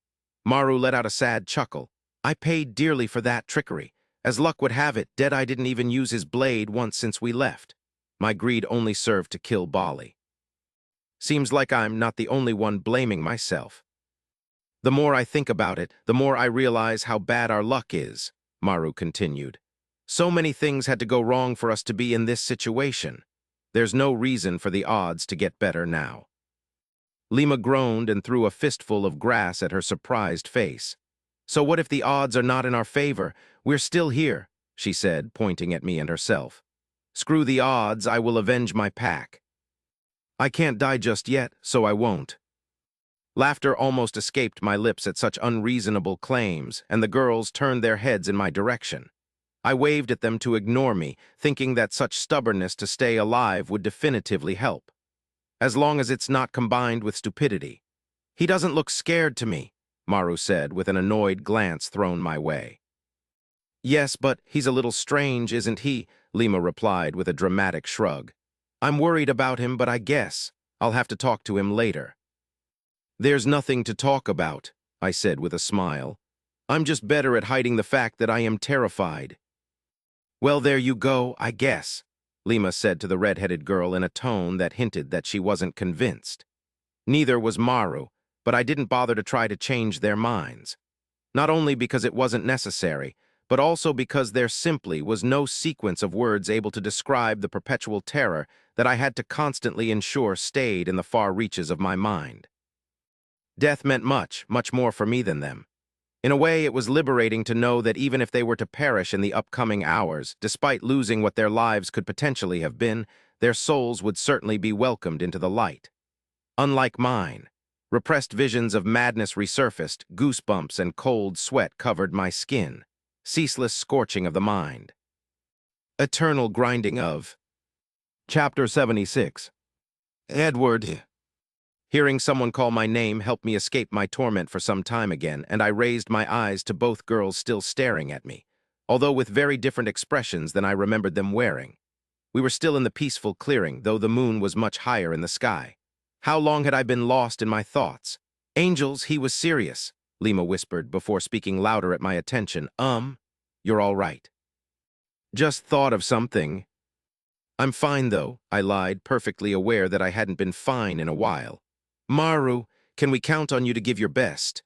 Maru let out a sad chuckle. I paid dearly for that trickery. As luck would have it, Deadeye didn't even use his blade once since we left. My greed only served to kill Bali. Seems like I'm not the only one blaming myself. The more I think about it, the more I realize how bad our luck is, Maru continued. So many things had to go wrong for us to be in this situation. There's no reason for the odds to get better now. Lima groaned and threw a fistful of grass at her surprised face. So what if the odds are not in our favor? We're still here, she said, pointing at me and herself. Screw the odds, I will avenge my pack. I can't die just yet, so I won't. Laughter almost escaped my lips at such unreasonable claims, and the girls turned their heads in my direction. I waved at them to ignore me, thinking that such stubbornness to stay alive would definitively help. As long as it's not combined with stupidity. He doesn't look scared to me, Maru said, with an annoyed glance thrown my way. Yes, but he's a little strange, isn't he? Lima replied with a dramatic shrug. I'm worried about him, but I guess I'll have to talk to him later. There's nothing to talk about, I said with a smile. I'm just better at hiding the fact that I am terrified. Well, there you go, I guess, Lima said to the red-headed girl in a tone that hinted that she wasn't convinced. Neither was Maru, but I didn't bother to try to change their minds. Not only because it wasn't necessary, but also because there simply was no sequence of words able to describe the perpetual terror that I had to constantly ensure stayed in the far reaches of my mind. Death meant much, much more for me than them. In a way, it was liberating to know that even if they were to perish in the upcoming hours, despite losing what their lives could potentially have been, their souls would certainly be welcomed into the light. Unlike mine, repressed visions of madness resurfaced, goosebumps and cold sweat covered my skin, ceaseless scorching of the mind. Eternal grinding of. Chapter 76. Edward. Hearing someone call my name helped me escape my torment for some time again, and I raised my eyes to both girls still staring at me, although with very different expressions than I remembered them wearing. We were still in the peaceful clearing, though the moon was much higher in the sky. How long had I been lost in my thoughts? Angels, he was serious, Lima whispered before speaking louder at my attention. You're all right. Just thought of something. I'm fine, though, I lied, perfectly aware that I hadn't been fine in a while. Maru, can we count on you to give your best?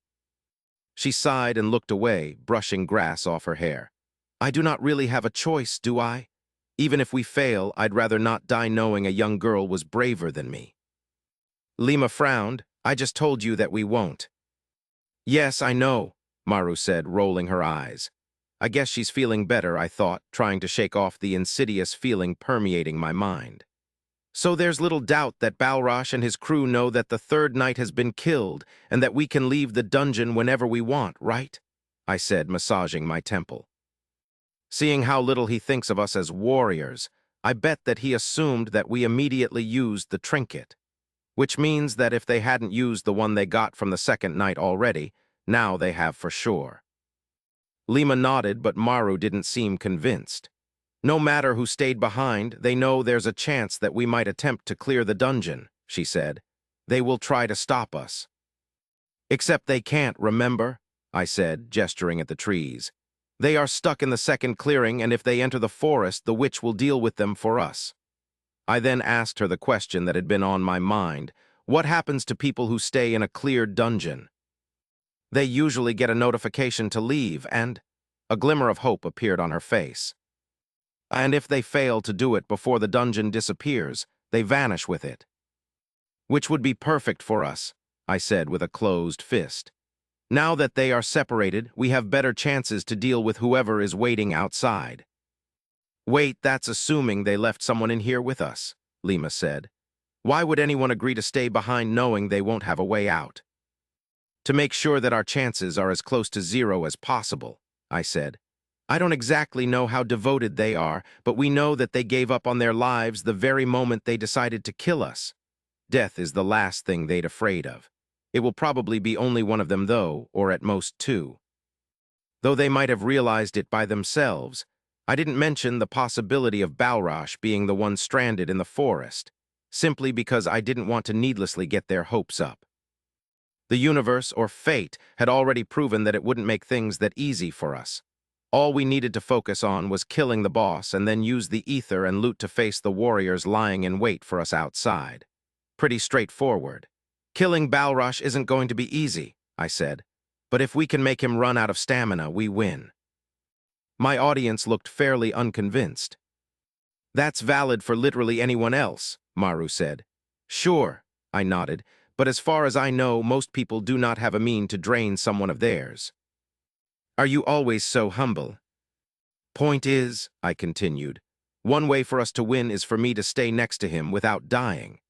She sighed and looked away, brushing grass off her hair. I do not really have a choice, do I? Even if we fail, I'd rather not die knowing a young girl was braver than me. Lima frowned. I just told you that we won't. Yes, I know, Maru said, rolling her eyes. I guess she's feeling better, I thought, trying to shake off the insidious feeling permeating my mind. So there's little doubt that Balrosh and his crew know that the third knight has been killed and that we can leave the dungeon whenever we want, right? I said, massaging my temple. Seeing how little he thinks of us as warriors, I bet that he assumed that we immediately used the trinket. Which means that if they hadn't used the one they got from the second knight already, now they have for sure. Lima nodded, but Maru didn't seem convinced. No matter who stayed behind, they know there's a chance that we might attempt to clear the dungeon, she said. They will try to stop us. Except they can't, remember? I said, gesturing at the trees. They are stuck in the second clearing, and if they enter the forest, the witch will deal with them for us. I then asked her the question that had been on my mind. What happens to people who stay in a cleared dungeon? They usually get a notification to leave, and a glimmer of hope appeared on her face. And if they fail to do it before the dungeon disappears, they vanish with it. Which would be perfect for us, I said with a closed fist. Now that they are separated, we have better chances to deal with whoever is waiting outside. Wait, that's assuming they left someone in here with us, Lima said. Why would anyone agree to stay behind knowing they won't have a way out? To make sure that our chances are as close to zero as possible, I said. I don't exactly know how devoted they are, but we know that they gave up on their lives the very moment they decided to kill us. Death is the last thing they'd afraid of. It will probably be only one of them, though, or at most two. Though they might have realized it by themselves, I didn't mention the possibility of Balrosh being the one stranded in the forest, simply because I didn't want to needlessly get their hopes up. The universe, or fate, had already proven that it wouldn't make things that easy for us. All we needed to focus on was killing the boss and then use the ether and loot to face the warriors lying in wait for us outside. Pretty straightforward. Killing Balrosh isn't going to be easy, I said, but if we can make him run out of stamina, we win. My audience looked fairly unconvinced. That's valid for literally anyone else, Maru said. Sure, I nodded, but as far as I know, most people do not have a mean to drain someone of theirs. Are you always so humble? Point is, I continued, one way for us to win is for me to stay next to him without dying.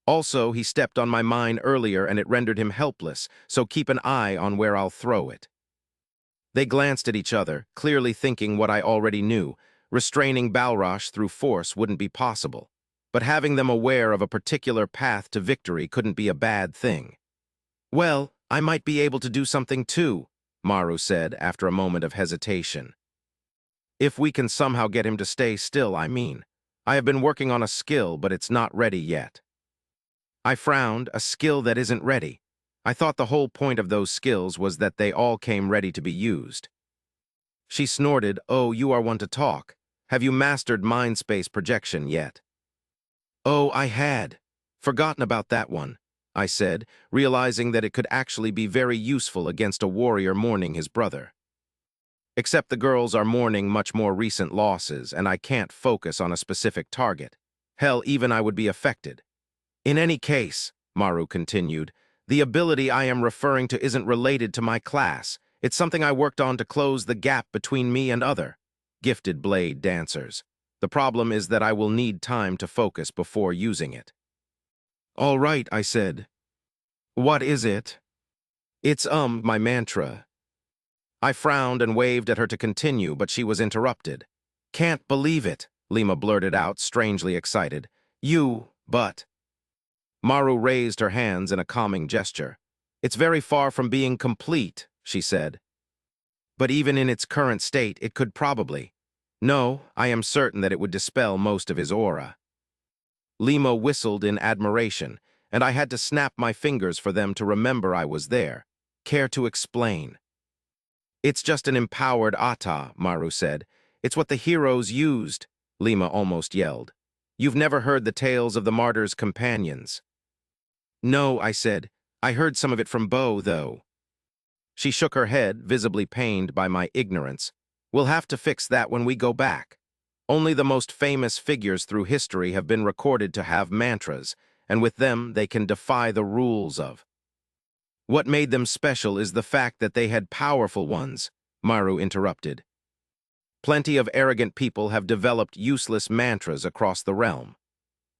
Also, he stepped on my mine earlier and it rendered him helpless, so keep an eye on where I'll throw it. They glanced at each other, clearly thinking what I already knew. Restraining Balrosh through force wouldn't be possible, but having them aware of a particular path to victory couldn't be a bad thing. Well, I might be able to do something too, Maru said after a moment of hesitation. If we can somehow get him to stay still, I mean. I have been working on a skill, but it's not ready yet. I frowned. A skill that isn't ready. I thought the whole point of those skills was that they all came ready to be used. She snorted. Oh, you are one to talk. Have you mastered mind space projection yet? Oh, I had. Forgotten about that one, I said, realizing that it could actually be very useful against a warrior mourning his brother. Except the girls are mourning much more recent losses, and I can't focus on a specific target. Hell, even I would be affected. In any case, Maru continued, the ability I am referring to isn't related to my class. It's something I worked on to close the gap between me and other gifted blade dancers. The problem is that I will need time to focus before using it. All right, I said. What is it? It's my mantra. I frowned and waved at her to continue, but she was interrupted. Can't believe it, Lima blurted out, strangely excited. But... Maru raised her hands in a calming gesture. It's very far from being complete, she said. But even in its current state, it could probably. No, I am certain that it would dispel most of his aura. Lima whistled in admiration, and I had to snap my fingers for them to remember I was there. Care to explain? It's just an empowered Ata, Maru said. It's what the heroes used, Lima almost yelled. You've never heard the tales of the martyrs' companions. No, I said. I heard some of it from Bo, though. She shook her head, visibly pained by my ignorance. We'll have to fix that when we go back. Only the most famous figures through history have been recorded to have mantras, and with them they can defy the rules of. What made them special is the fact that they had powerful ones, Maru interrupted. Plenty of arrogant people have developed useless mantras across the realm.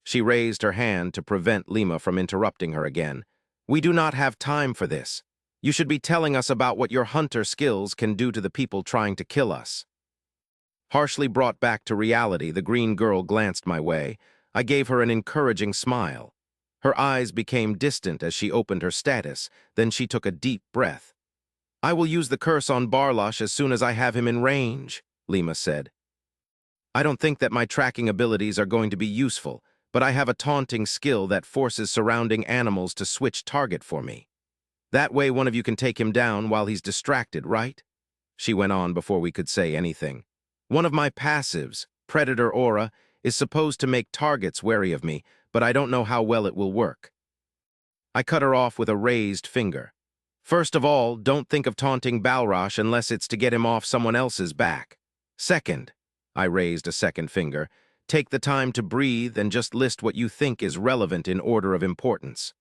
She raised her hand to prevent Lima from interrupting her again. We do not have time for this. You should be telling us about what your hunter skills can do to the people trying to kill us. Harshly brought back to reality, the green girl glanced my way. I gave her an encouraging smile. Her eyes became distant as she opened her status, then she took a deep breath. I will use the curse on Barlosh as soon as I have him in range, Lima said. I don't think that my tracking abilities are going to be useful, but I have a taunting skill that forces surrounding animals to switch target for me. That way one of you can take him down while he's distracted, right? She went on before we could say anything. One of my passives, Predator Aura, is supposed to make targets wary of me, but I don't know how well it will work. I cut her off with a raised finger. First of all, don't think of taunting Balrosh unless it's to get him off someone else's back. Second, I raised a second finger, take the time to breathe and just list what you think is relevant in order of importance.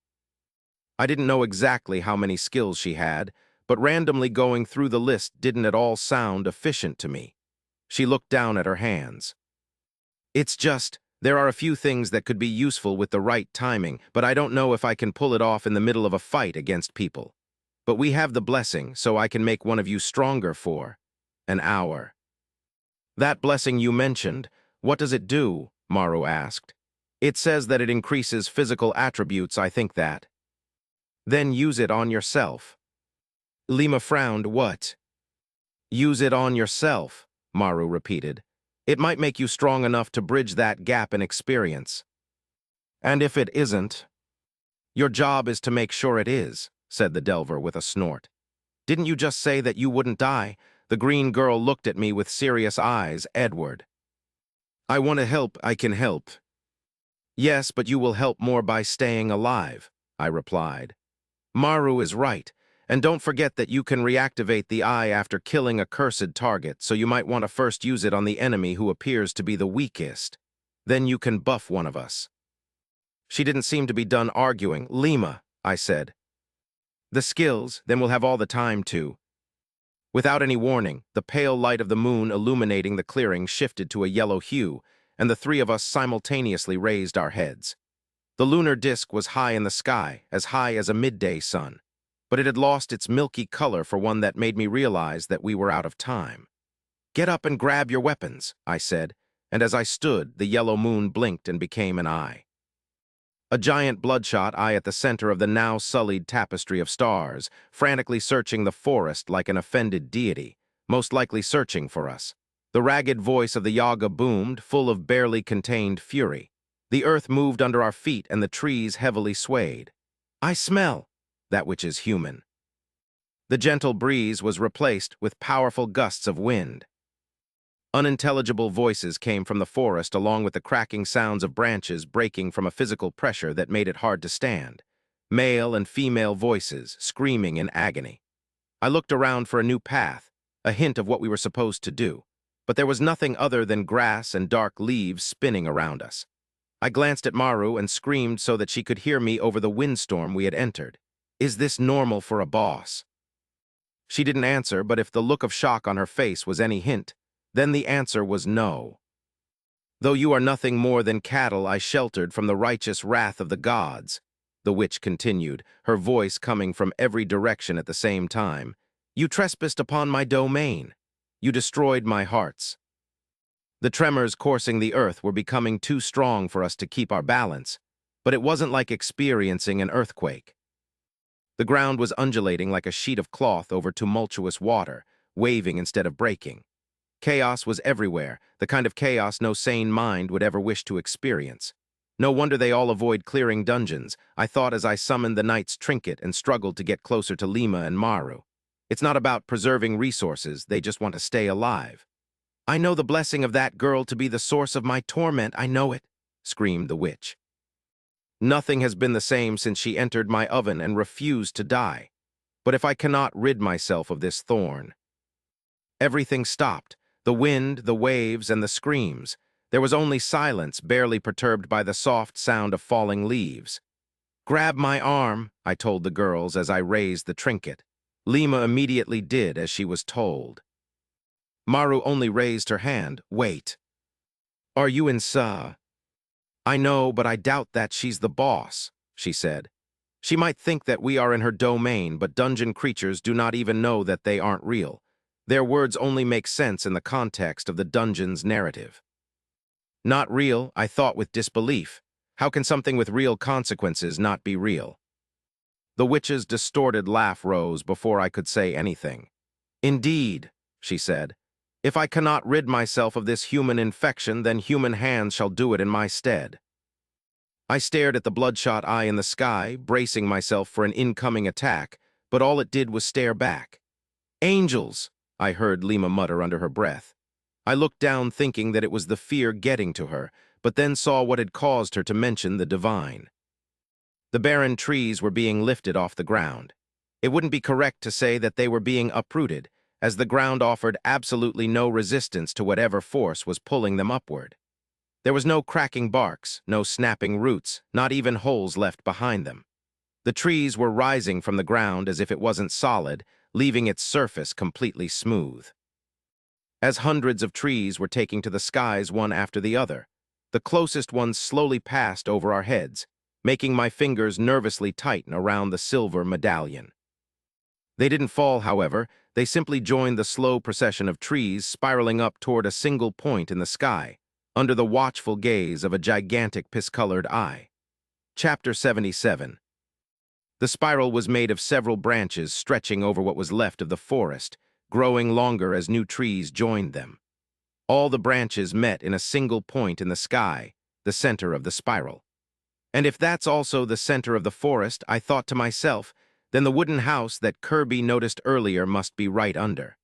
I didn't know exactly how many skills she had, but randomly going through the list didn't at all sound efficient to me. She looked down at her hands. It's just, there are a few things that could be useful with the right timing, but I don't know if I can pull it off in the middle of a fight against people. But we have the blessing, so I can make one of you stronger for an hour. That blessing you mentioned, what does it do? Maru asked. It says that it increases physical attributes, I think that. Then use it on yourself. Lima frowned. What? Use it on yourself, Maru repeated. It might make you strong enough to bridge that gap in experience. And if it isn't? Your job is to make sure it is, said the Delver with a snort. Didn't you just say that you wouldn't die? The green girl looked at me with serious eyes. Edward. I want to help, I can help. Yes, but you will help more by staying alive, I replied. Maru is right, and don't forget that you can reactivate the eye after killing a cursed target, so you might want to first use it on the enemy who appears to be the weakest. Then you can buff one of us. She didn't seem to be done arguing. Lima, I said. The skills, then we'll have all the time to. Without any warning, the pale light of the moon illuminating the clearing shifted to a yellow hue, and the three of us simultaneously raised our heads. The lunar disk was high in the sky, as high as a midday sun, but it had lost its milky color for one that made me realize that we were out of time. Get up and grab your weapons, I said, and as I stood, the yellow moon blinked and became an eye. A giant bloodshot eye at the center of the now sullied tapestry of stars, frantically searching the forest like an offended deity, most likely searching for us. The ragged voice of the Yaga boomed, full of barely contained fury. The earth moved under our feet and the trees heavily swayed. I smell that which is human. The gentle breeze was replaced with powerful gusts of wind. Unintelligible voices came from the forest along with the cracking sounds of branches breaking from a physical pressure that made it hard to stand. Male and female voices screaming in agony. I looked around for a new path, a hint of what we were supposed to do, but there was nothing other than grass and dark leaves spinning around us. I glanced at Maru and screamed so that she could hear me over the windstorm we had entered. Is this normal for a boss? She didn't answer, but if the look of shock on her face was any hint, then the answer was no. Though you are nothing more than cattle I sheltered from the righteous wrath of the gods, the witch continued, her voice coming from every direction at the same time. You trespassed upon my domain. You destroyed my hearts. The tremors coursing the earth were becoming too strong for us to keep our balance, but it wasn't like experiencing an earthquake. The ground was undulating like a sheet of cloth over tumultuous water, waving instead of breaking. Chaos was everywhere, the kind of chaos no sane mind would ever wish to experience. No wonder they all avoid clearing dungeons, I thought as I summoned the knight's trinket and struggled to get closer to Lima and Maru. It's not about preserving resources, they just want to stay alive. I know the blessing of that girl to be the source of my torment, I know it, screamed the witch. Nothing has been the same since she entered my oven and refused to die. But if I cannot rid myself of this thorn. Everything stopped, the wind, the waves, and the screams. There was only silence, barely perturbed by the soft sound of falling leaves. Grab my arm, I told the girls as I raised the trinket. Lima immediately did as she was told. Maru only raised her hand. Wait. Are you in Sa? I know, but I doubt that she's the boss, she said. She might think that we are in her domain, but dungeon creatures do not even know that they aren't real. Their words only make sense in the context of the dungeon's narrative. Not real, I thought with disbelief. How can something with real consequences not be real? The witch's distorted laugh rose before I could say anything. Indeed, she said. If I cannot rid myself of this human infection, then human hands shall do it in my stead. I stared at the bloodshot eye in the sky, bracing myself for an incoming attack, but all it did was stare back. "Angels!" I heard Lima mutter under her breath. I looked down thinking that it was the fear getting to her, but then saw what had caused her to mention the divine. The barren trees were being lifted off the ground. It wouldn't be correct to say that they were being uprooted, as the ground offered absolutely no resistance to whatever force was pulling them upward. There was no cracking barks, no snapping roots, not even holes left behind them. The trees were rising from the ground as if it wasn't solid, leaving its surface completely smooth. As hundreds of trees were taking to the skies one after the other, the closest ones slowly passed over our heads, making my fingers nervously tighten around the silver medallion. They didn't fall, however. They simply joined the slow procession of trees spiraling up toward a single point in the sky, under the watchful gaze of a gigantic piss-colored eye. Chapter 77. The spiral was made of several branches stretching over what was left of the forest, growing longer as new trees joined them. All the branches met in a single point in the sky, the center of the spiral. And if that's also the center of the forest, I thought to myself, then the wooden house that Kirby noticed earlier must be right under.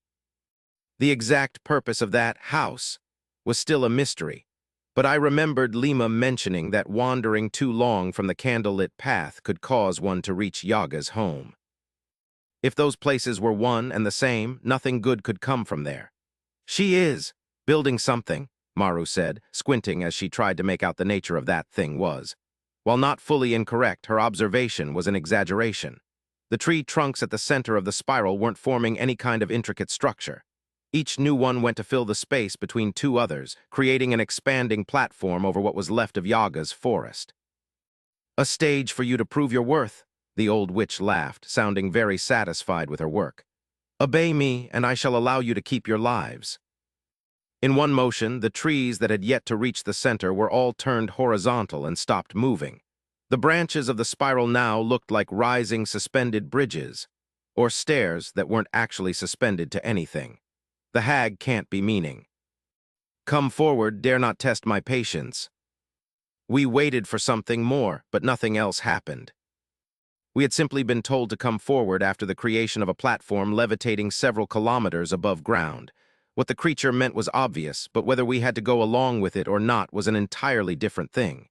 The exact purpose of that house was still a mystery, but I remembered Lima mentioning that wandering too long from the candlelit path could cause one to reach Yaga's home. If those places were one and the same, nothing good could come from there. "She is building something," Maru said, squinting as she tried to make out the nature of that thing was. While not fully incorrect, her observation was an exaggeration. The tree trunks at the center of the spiral weren't forming any kind of intricate structure. Each new one went to fill the space between two others, creating an expanding platform over what was left of Yaga's forest. "A stage for you to prove your worth," the old witch laughed, sounding very satisfied with her work. "Obey me, and I shall allow you to keep your lives." In one motion, the trees that had yet to reach the center were all turned horizontal and stopped moving. The branches of the spiral now looked like rising suspended bridges, or stairs that weren't actually suspended to anything. The hag can't be meaning. "Come forward, dare not test my patience." We waited for something more, but nothing else happened. We had simply been told to come forward after the creation of a platform levitating several kilometers above ground. What the creature meant was obvious, but whether we had to go along with it or not was an entirely different thing.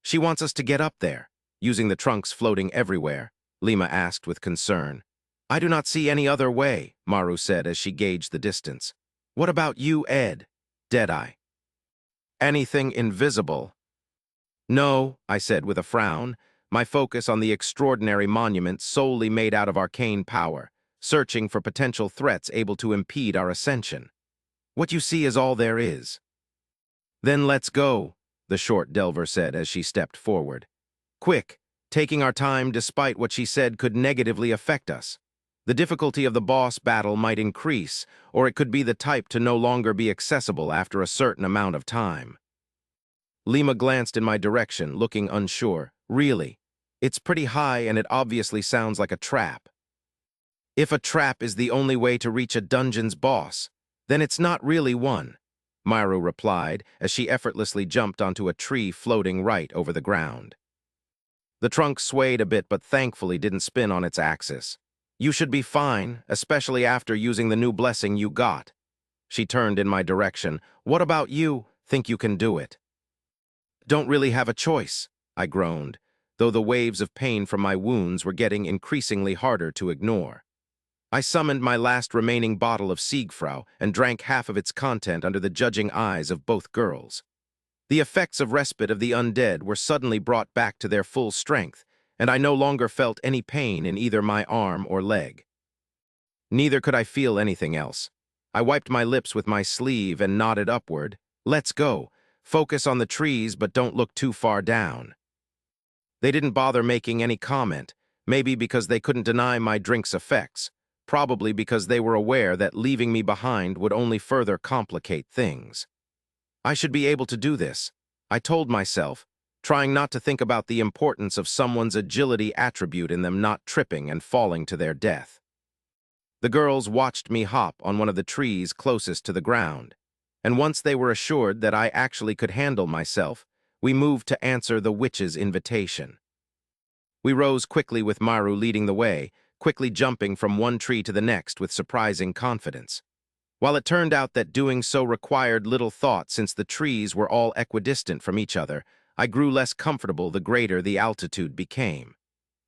"She wants us to get up there, using the trunks floating everywhere?" Lima asked with concern. "I do not see any other way," Maru said as she gauged the distance. "What about you, Ed?" Deadeye. "Anything invisible?" "No," I said with a frown, my focus on the extraordinary monument solely made out of arcane power, searching for potential threats able to impede our ascension. "What you see is all there is." "Then let's go," the short delver said as she stepped forward. "Quick, taking our time despite what she said could negatively affect us. The difficulty of the boss battle might increase, or it could be the type to no longer be accessible after a certain amount of time." Lima glanced in my direction, looking unsure. "Really? It's pretty high and it obviously sounds like a trap." "If a trap is the only way to reach a dungeon's boss, then it's not really one," Maru replied as she effortlessly jumped onto a tree floating right over the ground. The trunk swayed a bit but thankfully didn't spin on its axis. "You should be fine, especially after using the new blessing you got." She turned in my direction. "What about you? Think you can do it?" "Don't really have a choice," I groaned, though the waves of pain from my wounds were getting increasingly harder to ignore. I summoned my last remaining bottle of Siegfrau and drank half of its content under the judging eyes of both girls. The effects of respite of the undead were suddenly brought back to their full strength, and I no longer felt any pain in either my arm or leg. Neither could I feel anything else. I wiped my lips with my sleeve and nodded upward. "Let's go. Focus on the trees, but don't look too far down." They didn't bother making any comment, maybe because they couldn't deny my drink's effects, probably because they were aware that leaving me behind would only further complicate things. I should be able to do this, I told myself, trying not to think about the importance of someone's agility attribute in them not tripping and falling to their death. The girls watched me hop on one of the trees closest to the ground, and once they were assured that I actually could handle myself, we moved to answer the witch's invitation. We rose quickly with Maru leading the way, quickly jumping from one tree to the next with surprising confidence. While it turned out that doing so required little thought since the trees were all equidistant from each other, I grew less comfortable the greater the altitude became.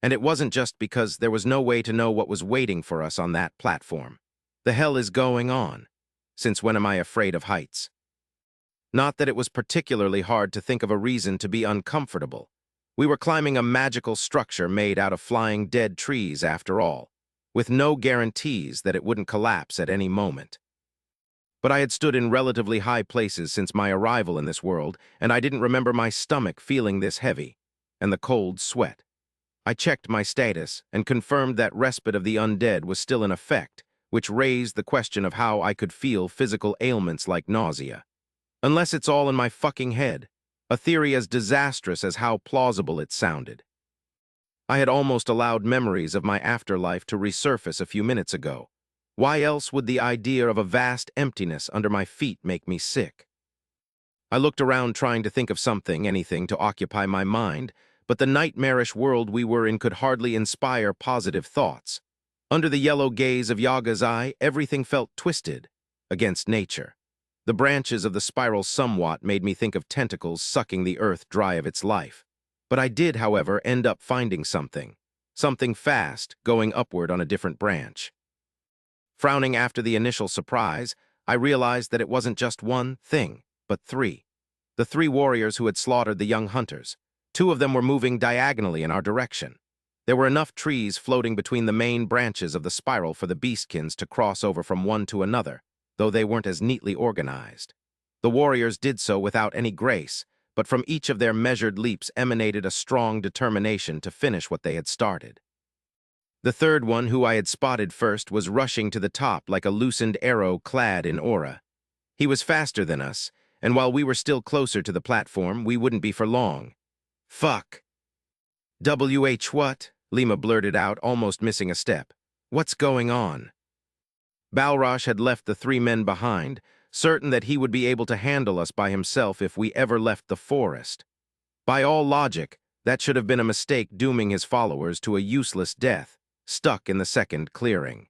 And it wasn't just because there was no way to know what was waiting for us on that platform. The hell is going on? Since when am I afraid of heights? Not that it was particularly hard to think of a reason to be uncomfortable. We were climbing a magical structure made out of flying dead trees after all, with no guarantees that it wouldn't collapse at any moment. But I had stood in relatively high places since my arrival in this world, and I didn't remember my stomach feeling this heavy, and the cold sweat. I checked my status and confirmed that respite of the undead was still in effect, which raised the question of how I could feel physical ailments like nausea. Unless it's all in my fucking head, a theory as disastrous as how plausible it sounded. I had almost allowed memories of my afterlife to resurface a few minutes ago. Why else would the idea of a vast emptiness under my feet make me sick? I looked around trying to think of something, anything, to occupy my mind, but the nightmarish world we were in could hardly inspire positive thoughts. Under the yellow gaze of Yaga's eye, everything felt twisted, against nature. The branches of the spiral somewhat made me think of tentacles sucking the earth dry of its life. But I did, however, end up finding something fast, going upward on a different branch. Frowning after the initial surprise, I realized that it wasn't just one thing, but three. The three warriors who had slaughtered the young hunters. Two of them were moving diagonally in our direction. There were enough trees floating between the main branches of the spiral for the beastkins to cross over from one to another, though they weren't as neatly organized. The warriors did so without any grace, but from each of their measured leaps emanated a strong determination to finish what they had started. The third one, who I had spotted first, was rushing to the top like a loosened arrow clad in aura. He was faster than us, and while we were still closer to the platform, we wouldn't be for long. Fuck. What? Lima blurted out, almost missing a step. What's going on? Balrosh had left the three men behind, certain that he would be able to handle us by himself if we ever left the forest. By all logic, that should have been a mistake, dooming his followers to a useless death, stuck in the second clearing.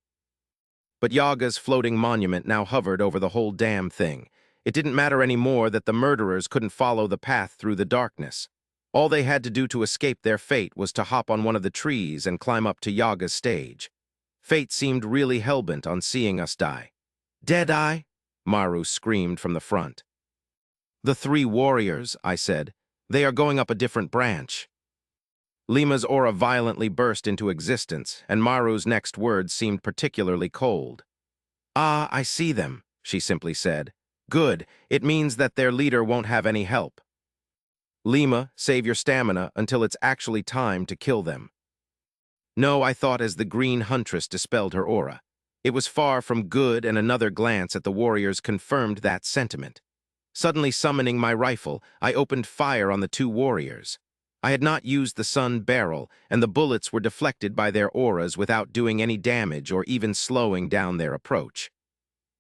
But Yaga's floating monument now hovered over the whole damn thing. It didn't matter anymore that the murderers couldn't follow the path through the darkness. All they had to do to escape their fate was to hop on one of the trees and climb up to Yaga's stage. Fate seemed really hellbent on seeing us die. Deadeye? Maru screamed from the front. The three warriors, I said. They are going up a different branch. Lima's aura violently burst into existence, and Maru's next words seemed particularly cold. Ah, I see them, she simply said. Good, it means that their leader won't have any help. Lima, save your stamina until it's actually time to kill them. No, I thought as the green huntress dispelled her aura. It was far from good, and another glance at the warriors confirmed that sentiment. Suddenly summoning my rifle, I opened fire on the two warriors. I had not used the sun barrel, and the bullets were deflected by their auras without doing any damage or even slowing down their approach.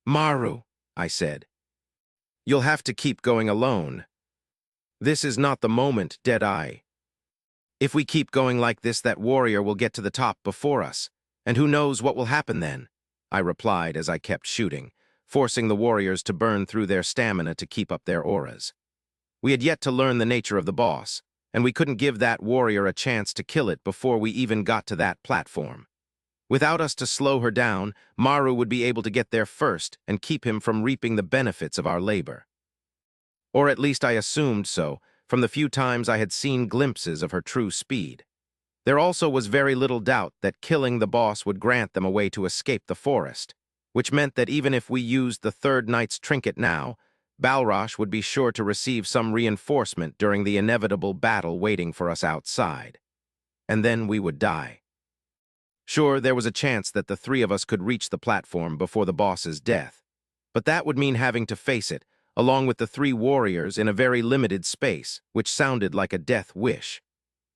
Maru, I said. You'll have to keep going alone. This is not the moment, Deadeye. If we keep going like this, that warrior will get to the top before us, and who knows what will happen then, I replied as I kept shooting, forcing the warriors to burn through their stamina to keep up their auras. We had yet to learn the nature of the boss, and we couldn't give that warrior a chance to kill it before we even got to that platform. Without us to slow her down, Maru would be able to get there first and keep him from reaping the benefits of our labor. Or at least I assumed so, from the few times I had seen glimpses of her true speed. There also was very little doubt that killing the boss would grant them a way to escape the forest, which meant that even if we used the third knight's trinket now, Balrosh would be sure to receive some reinforcement during the inevitable battle waiting for us outside. And then we would die. Sure, there was a chance that the three of us could reach the platform before the boss's death, but that would mean having to face it, along with the three warriors in a very limited space, which sounded like a death wish.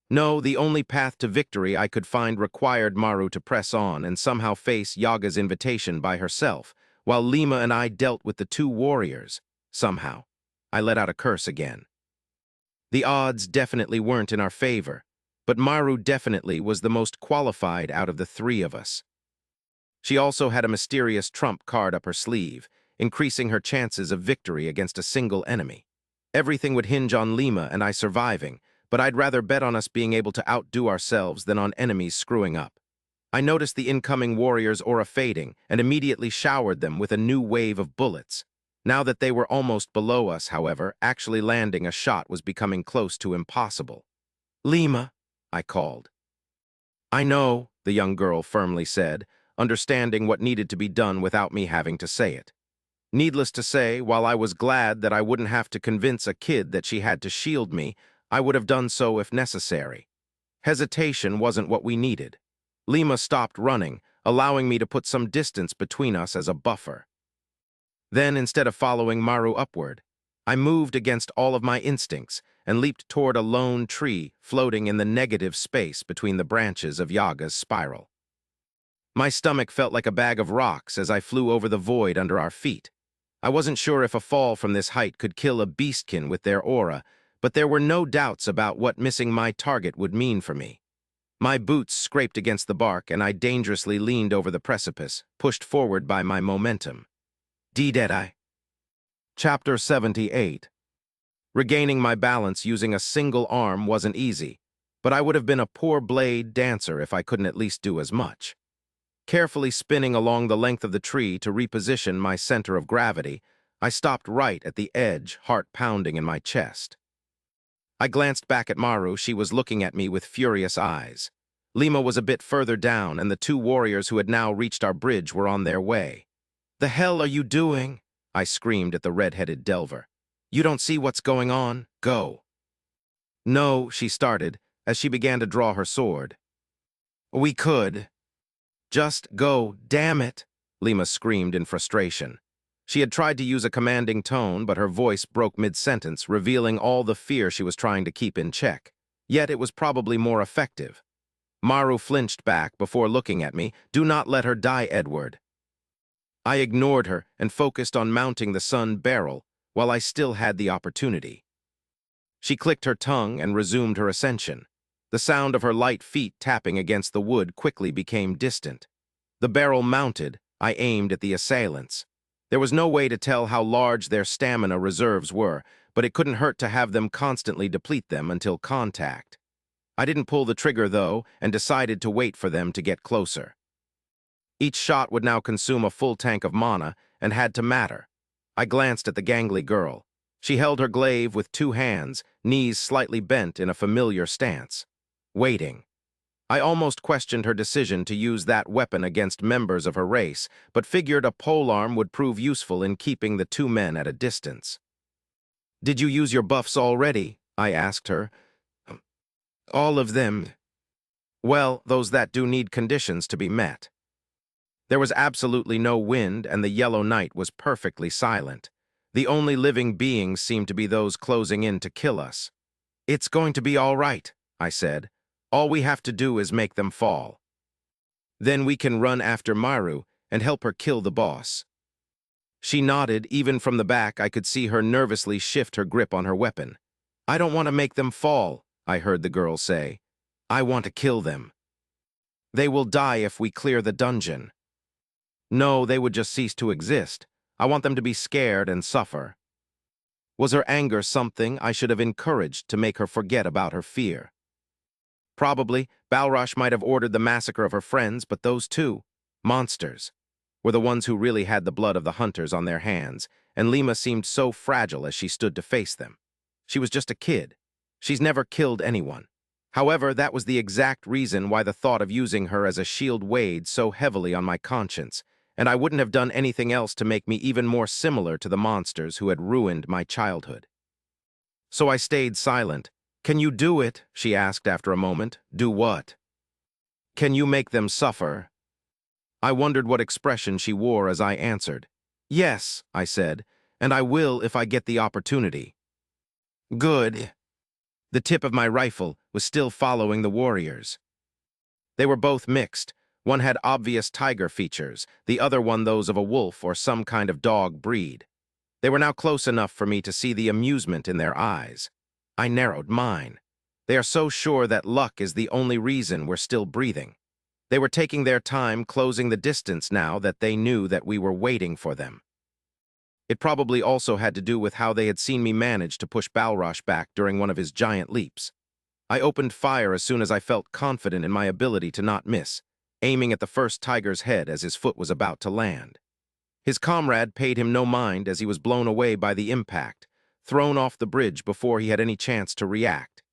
No, the only path to victory I could find required Maru to press on and somehow face Yaga's invitation by herself, while Lima and I dealt with the two warriors. Somehow. I let out a curse again. The odds definitely weren't in our favor. but Maru definitely was the most qualified out of the three of us. She also had a mysterious trump card up her sleeve, increasing her chances of victory against a single enemy. Everything would hinge on Lima and I surviving, but I'd rather bet on us being able to outdo ourselves than on enemies screwing up. I noticed the incoming warriors' aura fading and immediately showered them with a new wave of bullets. Now that they were almost below us, however, actually landing a shot was becoming close to impossible. "Lima," I called. "I know," the young girl firmly said, understanding what needed to be done without me having to say it. Needless to say, while I was glad that I wouldn't have to convince a kid that she had to shield me, I would have done so if necessary. Hesitation wasn't what we needed. Lima stopped running, allowing me to put some distance between us as a buffer. Then, instead of following Maru upward, I moved against all of my instincts and leaped toward a lone tree floating in the negative space between the branches of Yaga's spiral. My stomach felt like a bag of rocks as I flew over the void under our feet. I wasn't sure if a fall from this height could kill a beastkin with their aura, but there were no doubts about what missing my target would mean for me. My boots scraped against the bark and I dangerously leaned over the precipice, pushed forward by my momentum. Deadeye. Chapter 78. Regaining my balance using a single arm wasn't easy, but I would have been a poor blade dancer if I couldn't at least do as much. Carefully spinning along the length of the tree to reposition my center of gravity, I stopped right at the edge, heart pounding in my chest. I glanced back at Maru. She was looking at me with furious eyes. Lima was a bit further down, and the two warriors who had now reached our bridge were on their way. "The hell are you doing?" I screamed at the red-headed delver. "You don't see what's going on? Go." "No," she started, as she began to draw her sword. "We could." "Just go, damn it," Lima screamed in frustration. She had tried to use a commanding tone, but her voice broke mid-sentence, revealing all the fear she was trying to keep in check. Yet it was probably more effective. Maru flinched back before looking at me. "Do not let her die, Edward." I ignored her and focused on mounting the sun barrel while I still had the opportunity. She clicked her tongue and resumed her ascension. The sound of her light feet tapping against the wood quickly became distant. The barrel mounted, I aimed at the assailants. There was no way to tell how large their stamina reserves were, but it couldn't hurt to have them constantly deplete them until contact. I didn't pull the trigger, though, and decided to wait for them to get closer. Each shot would now consume a full tank of mana and had to matter. I glanced at the gangly girl. She held her glaive with two hands, knees slightly bent in a familiar stance. Waiting. I almost questioned her decision to use that weapon against members of her race, but figured a polearm would prove useful in keeping the two men at a distance. "Did you use your buffs already?" I asked her. "All of them." "Well, those that do need conditions to be met." There was absolutely no wind, and the yellow night was perfectly silent. The only living beings seemed to be those closing in to kill us. "It's going to be all right," I said. "All we have to do is make them fall. Then we can run after Maru and help her kill the boss." She nodded. Even from the back, I could see her nervously shift her grip on her weapon. "I don't want to make them fall," I heard the girl say. "I want to kill them. They will die if we clear the dungeon." "No, they would just cease to exist. I want them to be scared and suffer." Was her anger something I should have encouraged to make her forget about her fear? Probably, Balrosh might have ordered the massacre of her friends, but those two, monsters, were the ones who really had the blood of the hunters on their hands, and Lima seemed so fragile as she stood to face them. She was just a kid. She's never killed anyone. However, that was the exact reason why the thought of using her as a shield weighed so heavily on my conscience, and I wouldn't have done anything else to make me even more similar to the monsters who had ruined my childhood. So I stayed silent. "Can you do it?" she asked after a moment. "Do what?" "Can you make them suffer?" I wondered what expression she wore as I answered. "Yes," I said, "and I will if I get the opportunity." "Good." The tip of my rifle was still following the warriors. They were both mixed. One had obvious tiger features, the other one those of a wolf or some kind of dog breed. They were now close enough for me to see the amusement in their eyes. I narrowed mine. They are so sure that luck is the only reason we're still breathing. They were taking their time closing the distance now that they knew that we were waiting for them. It probably also had to do with how they had seen me manage to push Balrosh back during one of his giant leaps. I opened fire as soon as I felt confident in my ability to not miss, aiming at the first tiger's head as his foot was about to land. His comrade paid him no mind as he was blown away by the impact, thrown off the bridge before he had any chance to react.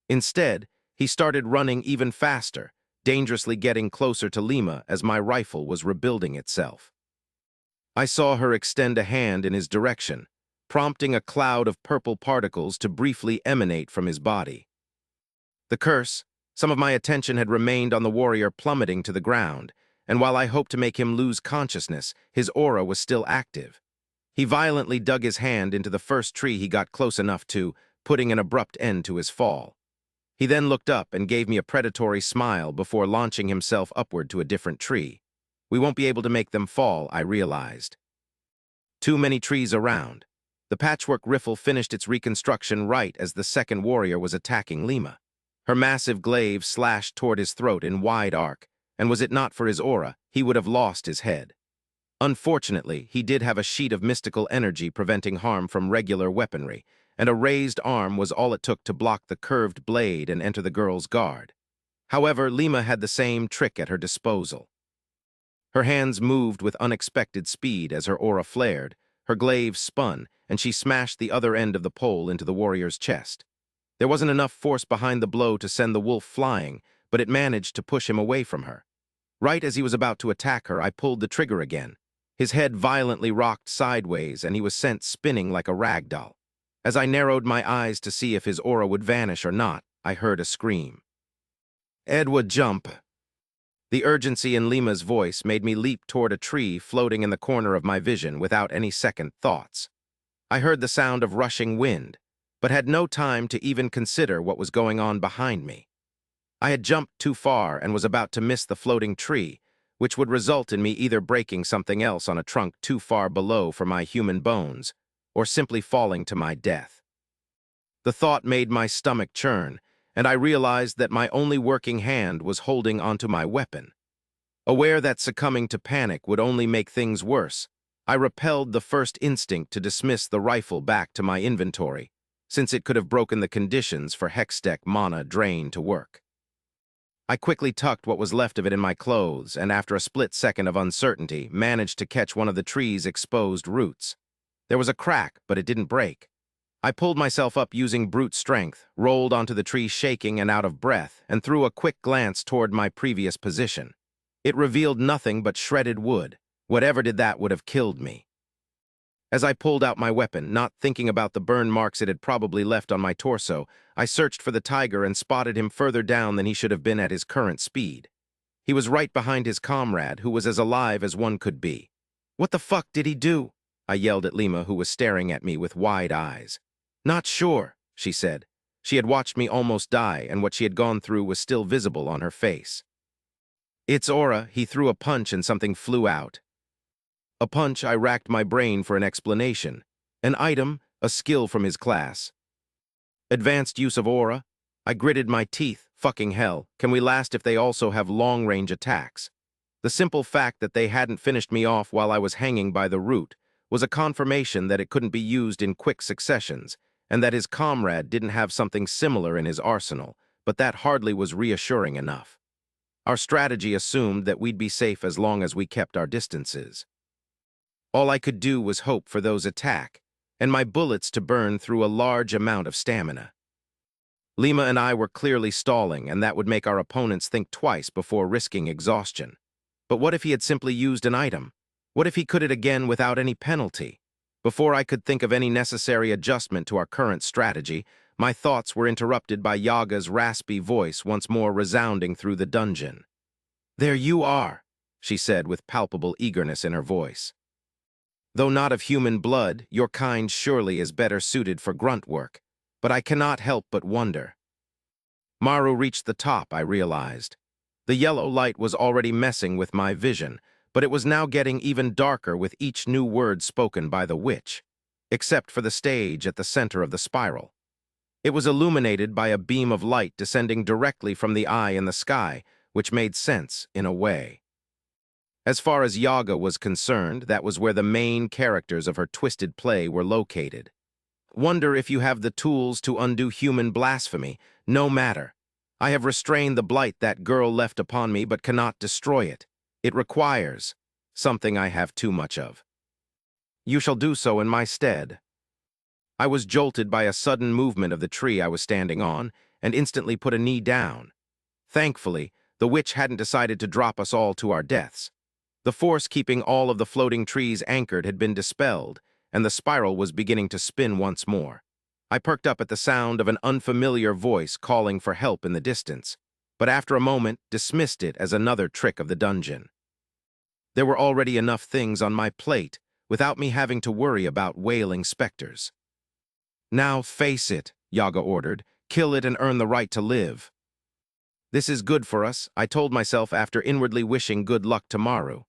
Instead, he started running even faster, dangerously getting closer to Lima as my rifle was rebuilding itself. I saw her extend a hand in his direction, prompting a cloud of purple particles to briefly emanate from his body. The curse, some of my attention had remained on the warrior plummeting to the ground, and while I hoped to make him lose consciousness, his aura was still active. He violently dug his hand into the first tree he got close enough to, putting an abrupt end to his fall. He then looked up and gave me a predatory smile before launching himself upward to a different tree. We won't be able to make them fall, I realized. Too many trees around. The patchwork riffle finished its reconstruction right as the second warrior was attacking Lima. Her massive glaive slashed toward his throat in wide arc, and was it not for his aura, he would have lost his head. Unfortunately, he did have a sheet of mystical energy preventing harm from regular weaponry, and a raised arm was all it took to block the curved blade and enter the girl's guard. However, Lima had the same trick at her disposal. Her hands moved with unexpected speed as her aura flared, her glaive spun, and she smashed the other end of the pole into the warrior's chest. There wasn't enough force behind the blow to send the wolf flying, but it managed to push him away from her. Right as he was about to attack her, I pulled the trigger again. His head violently rocked sideways, and he was sent spinning like a rag doll. As I narrowed my eyes to see if his aura would vanish or not, I heard a scream. "Edward, jump!" The urgency in Lima's voice made me leap toward a tree floating in the corner of my vision without any second thoughts. I heard the sound of rushing wind, but had no time to even consider what was going on behind me. I had jumped too far and was about to miss the floating tree, which would result in me either breaking something else on a trunk too far below for my human bones, or simply falling to my death. The thought made my stomach churn, and I realized that my only working hand was holding onto my weapon. Aware that succumbing to panic would only make things worse, I repelled the first instinct to dismiss the rifle back to my inventory, since it could have broken the conditions for Hextech mana drain to work. I quickly tucked what was left of it in my clothes, and after a split second of uncertainty, managed to catch one of the tree's exposed roots. There was a crack, but it didn't break. I pulled myself up using brute strength, rolled onto the tree shaking and out of breath, and threw a quick glance toward my previous position. It revealed nothing but shredded wood. Whatever did that would have killed me. As I pulled out my weapon, not thinking about the burn marks it had probably left on my torso, I searched for the tiger and spotted him further down than he should have been at his current speed. He was right behind his comrade, who was as alive as one could be. "What the fuck did he do?" I yelled at Lima, who was staring at me with wide eyes. "Not sure," she said. She had watched me almost die, and what she had gone through was still visible on her face. "It's aura." He threw a punch and something flew out. A punch. I racked my brain for an explanation. An item, a skill from his class. Advanced use of aura? I gritted my teeth. Fucking hell, can we last if they also have long-range attacks? The simple fact that they hadn't finished me off while I was hanging by the root was a confirmation that it couldn't be used in quick successions, and that his comrade didn't have something similar in his arsenal, but that hardly was reassuring enough. Our strategy assumed that we'd be safe as long as we kept our distances. All I could do was hope for those attack, and my bullets to burn through a large amount of stamina. Lima and I were clearly stalling, and that would make our opponents think twice before risking exhaustion. But what if he had simply used an item? What if he could it again without any penalty? Before I could think of any necessary adjustment to our current strategy, my thoughts were interrupted by Yaga's raspy voice once more resounding through the dungeon. "There you are," she said with palpable eagerness in her voice. "Though not of human blood, your kind surely is better suited for grunt work, but I cannot help but wonder." Maru reached the top, I realized. The yellow light was already messing with my vision, but it was now getting even darker with each new word spoken by the witch, except for the stage at the center of the spiral. It was illuminated by a beam of light descending directly from the eye in the sky, which made sense in a way. As far as Yaga was concerned, that was where the main characters of her twisted play were located. Wonder if you have the tools to undo human blasphemy. No matter. I have restrained the blight that girl left upon me, but cannot destroy it. It requires something I have too much of. You shall do so in my stead. I was jolted by a sudden movement of the tree I was standing on, and instantly put a knee down. Thankfully, the witch hadn't decided to drop us all to our deaths. The force keeping all of the floating trees anchored had been dispelled, and the spiral was beginning to spin once more. I perked up at the sound of an unfamiliar voice calling for help in the distance, but after a moment dismissed it as another trick of the dungeon. There were already enough things on my plate without me having to worry about wailing specters. Now face it, Yaga ordered. Kill it and earn the right to live. This is good for us, I told myself after inwardly wishing good luck to Maru.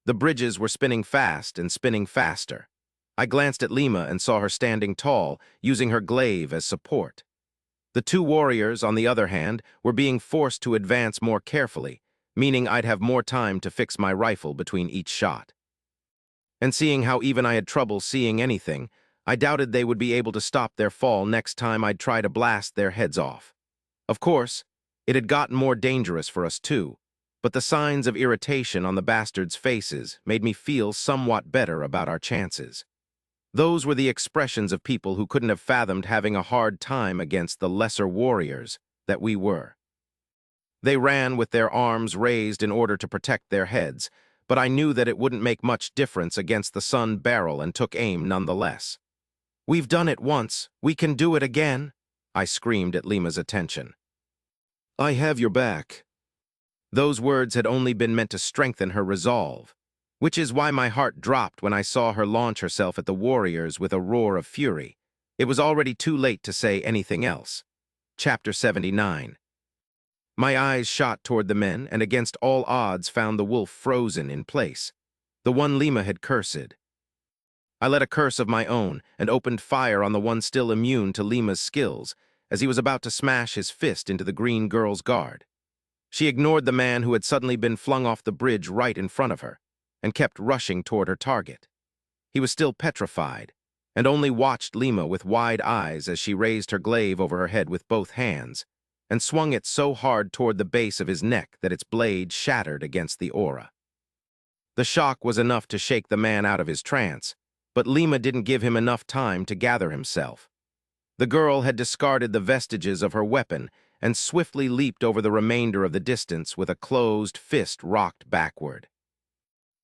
The bridges were spinning fast and spinning faster. I glanced at Lima and saw her standing tall, using her glaive as support. The two warriors, on the other hand, were being forced to advance more carefully, meaning I'd have more time to fix my rifle between each shot. And seeing how even I had trouble seeing anything, I doubted they would be able to stop their fall next time I'd try to blast their heads off. Of course, it had gotten more dangerous for us too, but the signs of irritation on the bastards' faces made me feel somewhat better about our chances. Those were the expressions of people who couldn't have fathomed having a hard time against the lesser warriors that we were. They ran with their arms raised in order to protect their heads, but I knew that it wouldn't make much difference against the sun barrel and took aim nonetheless. "We've done it once. We can do it again," I screamed at Lima's attention. "I have your back." Those words had only been meant to strengthen her resolve, which is why my heart dropped when I saw her launch herself at the warriors with a roar of fury. It was already too late to say anything else. Chapter 79. My eyes shot toward the men, and against all odds found the wolf frozen in place, the one Lima had cursed. I let a curse of my own and opened fire on the one still immune to Lima's skills as he was about to smash his fist into the green girl's guard. She ignored the man who had suddenly been flung off the bridge right in front of her and kept rushing toward her target. He was still petrified and only watched Lima with wide eyes as she raised her glaive over her head with both hands and swung it so hard toward the base of his neck that its blade shattered against the aura. The shock was enough to shake the man out of his trance, but Lima didn't give him enough time to gather himself. The girl had discarded the vestiges of her weapon and swiftly leaped over the remainder of the distance with a closed fist rocked backward.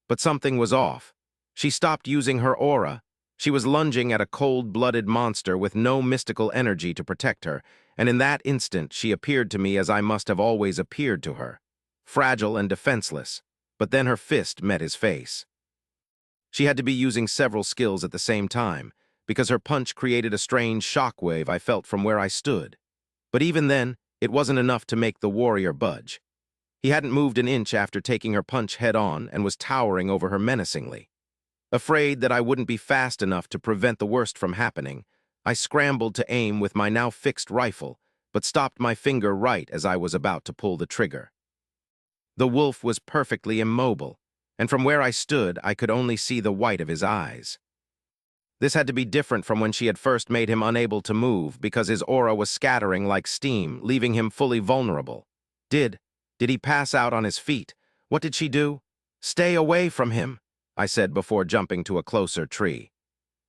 But something was off. She stopped using her aura. She was lunging at a cold-blooded monster with no mystical energy to protect her, and in that instant she appeared to me as I must have always appeared to her, fragile and defenseless, but then her fist met his face. She had to be using several skills at the same time, because her punch created a strange shockwave I felt from where I stood. But even then, it wasn't enough to make the warrior budge. He hadn't moved an inch after taking her punch head-on and was towering over her menacingly. Afraid that I wouldn't be fast enough to prevent the worst from happening, I scrambled to aim with my now fixed rifle, but stopped my finger right as I was about to pull the trigger. The wolf was perfectly immobile, and from where I stood, I could only see the white of his eyes. This had to be different from when she had first made him unable to move because his aura was scattering like steam, leaving him fully vulnerable. Did he pass out on his feet? What did she do? "Stay away from him," I said before jumping to a closer tree.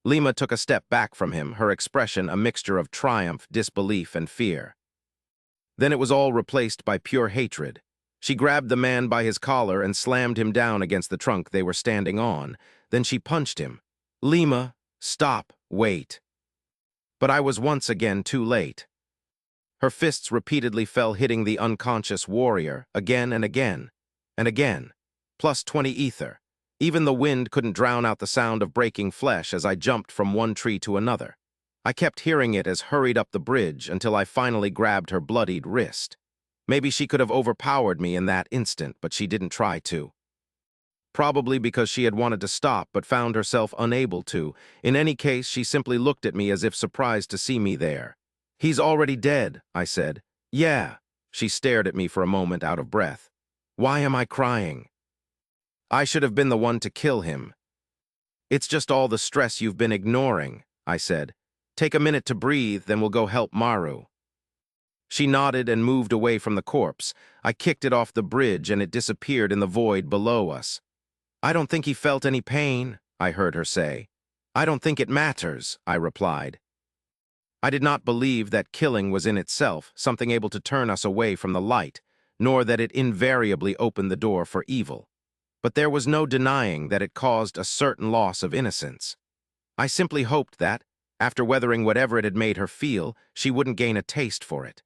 Lima took a step back from him, her expression a mixture of triumph, disbelief, and fear. Then it was all replaced by pure hatred. She grabbed the man by his collar and slammed him down against the trunk they were standing on. Then she punched him. "Lima, stop, wait." But I was once again too late. Her fists repeatedly fell hitting the unconscious warrior, again and again, and again. Plus 20 ether. Even the wind couldn't drown out the sound of breaking flesh as I jumped from one tree to another. I kept hearing it as hurried up the bridge until I finally grabbed her bloodied wrist. Maybe she could have overpowered me in that instant, but she didn't try to. Probably because she had wanted to stop but found herself unable to. In any case, she simply looked at me as if surprised to see me there. He's already dead, I said. Yeah. She stared at me for a moment out of breath. Why am I crying? I should have been the one to kill him. It's just all the stress you've been ignoring, I said. Take a minute to breathe, then we'll go help Maru. She nodded and moved away from the corpse. I kicked it off the bridge and it disappeared in the void below us. I don't think he felt any pain, I heard her say. I don't think it matters, I replied. I did not believe that killing was in itself something able to turn us away from the light, nor that it invariably opened the door for evil. But there was no denying that it caused a certain loss of innocence. I simply hoped that, after weathering whatever it had made her feel, she wouldn't gain a taste for it.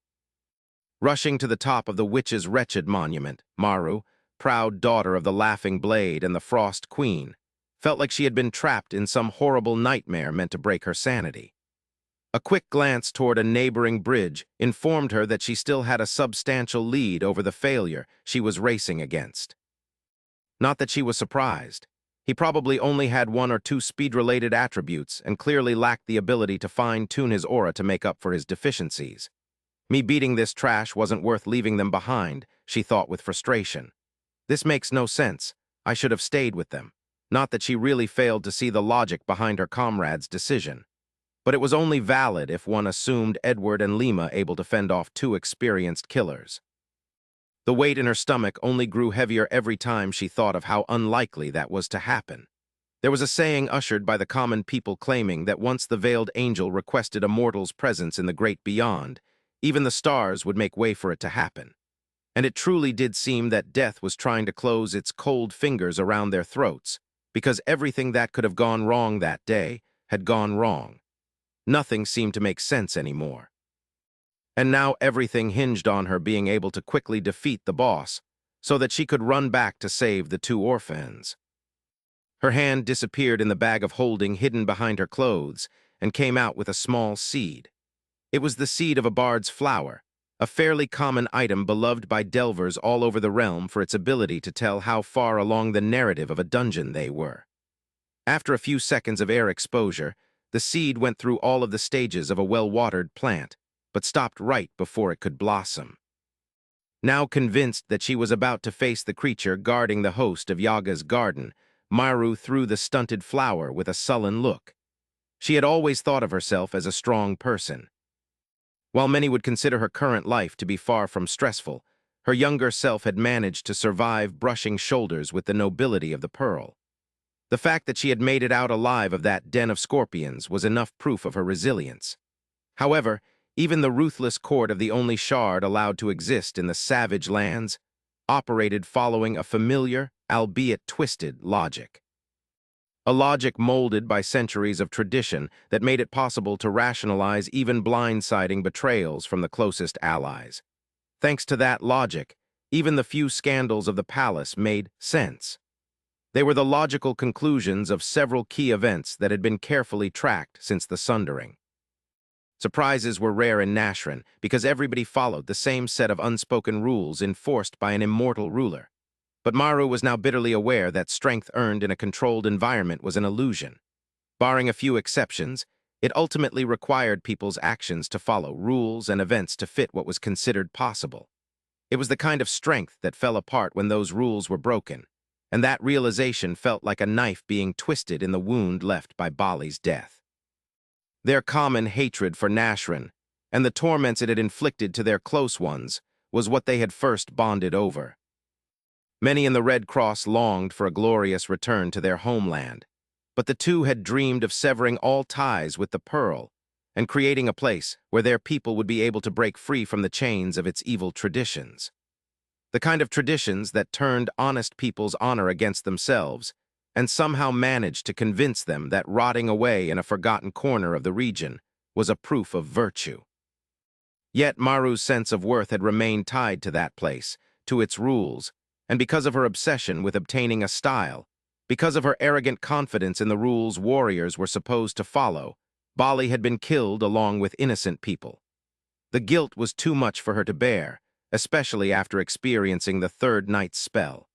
Rushing to the top of the witch's wretched monument, Maru, proud daughter of the Laughing Blade and the Frost Queen, felt like she had been trapped in some horrible nightmare meant to break her sanity. A quick glance toward a neighboring bridge informed her that she still had a substantial lead over the failure she was racing against. Not that she was surprised. He probably only had one or two speed-related attributes and clearly lacked the ability to fine-tune his aura to make up for his deficiencies. Me beating this trash wasn't worth leaving them behind, she thought with frustration. This makes no sense. I should have stayed with them. Not that she really failed to see the logic behind her comrade's decision. But it was only valid if one assumed Edward and Lima able to fend off two experienced killers. The weight in her stomach only grew heavier every time she thought of how unlikely that was to happen. There was a saying ushered by the common people claiming that once the veiled angel requested a mortal's presence in the great beyond, even the stars would make way for it to happen. And it truly did seem that death was trying to close its cold fingers around their throats, because everything that could have gone wrong that day had gone wrong. Nothing seemed to make sense anymore. And now everything hinged on her being able to quickly defeat the boss, so that she could run back to save the two orphans. Her hand disappeared in the bag of holding hidden behind her clothes and came out with a small seed. It was the seed of a bard's flower, a fairly common item beloved by delvers all over the realm for its ability to tell how far along the narrative of a dungeon they were. After a few seconds of air exposure, the seed went through all of the stages of a well-watered plant, but stopped right before it could blossom. Now convinced that she was about to face the creature guarding the host of Yaga's garden, Maru threw the stunted flower with a sullen look. She had always thought of herself as a strong person. While many would consider her current life to be far from stressful, her younger self had managed to survive brushing shoulders with the nobility of the pearl. The fact that she had made it out alive of that den of scorpions was enough proof of her resilience. However, even the ruthless court of the only shard allowed to exist in the savage lands operated following a familiar, albeit twisted, logic. A logic molded by centuries of tradition that made it possible to rationalize even blindsiding betrayals from the closest allies. Thanks to that logic, even the few scandals of the palace made sense. They were the logical conclusions of several key events that had been carefully tracked since the Sundering. Surprises were rare in Nashran because everybody followed the same set of unspoken rules enforced by an immortal ruler. But Maru was now bitterly aware that strength earned in a controlled environment was an illusion. Barring a few exceptions, it ultimately required people's actions to follow rules and events to fit what was considered possible. It was the kind of strength that fell apart when those rules were broken, and that realization felt like a knife being twisted in the wound left by Bali's death. Their common hatred for Nashran, and the torments it had inflicted to their close ones, was what they had first bonded over. Many in the Red Cross longed for a glorious return to their homeland, but the two had dreamed of severing all ties with the Pearl and creating a place where their people would be able to break free from the chains of its evil traditions. The kind of traditions that turned honest people's honor against themselves and somehow managed to convince them that rotting away in a forgotten corner of the region was a proof of virtue. Yet Maru's sense of worth had remained tied to that place, to its rules, and because of her obsession with obtaining a style, because of her arrogant confidence in the rules warriors were supposed to follow, Bali had been killed along with innocent people. The guilt was too much for her to bear, especially after experiencing the third night's spell.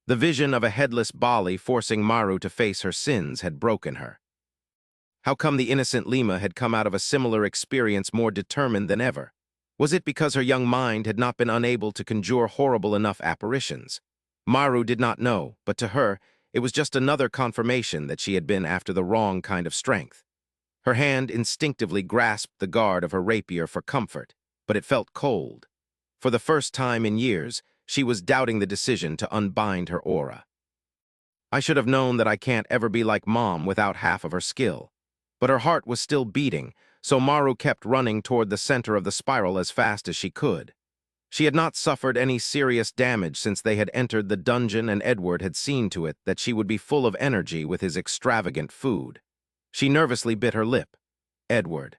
The vision of a headless Bali forcing Maru to face her sins had broken her. How come the innocent Lima had come out of a similar experience more determined than ever? Was it because her young mind had not been unable to conjure horrible enough apparitions? Maru did not know, but to her, it was just another confirmation that she had been after the wrong kind of strength. Her hand instinctively grasped the guard of her rapier for comfort, but it felt cold. For the first time in years, she was doubting the decision to unbind her aura. I should have known that I can't ever be like Mom without half of her skill. But her heart was still beating, so Maru kept running toward the center of the spiral as fast as she could. She had not suffered any serious damage since they had entered the dungeon, and Edward had seen to it that she would be full of energy with his extravagant food. She nervously bit her lip. Edward.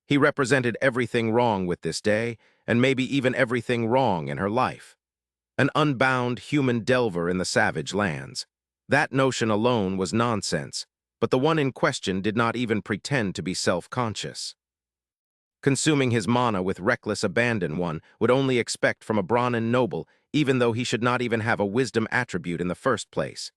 He represented everything wrong with this day, and maybe even everything wrong in her life. An unbound human delver in the savage lands. That notion alone was nonsense, but the one in question did not even pretend to be self-conscious. Consuming his mana with reckless abandon one would only expect from a Brahmin noble, even though he should not even have a wisdom attribute in the first place.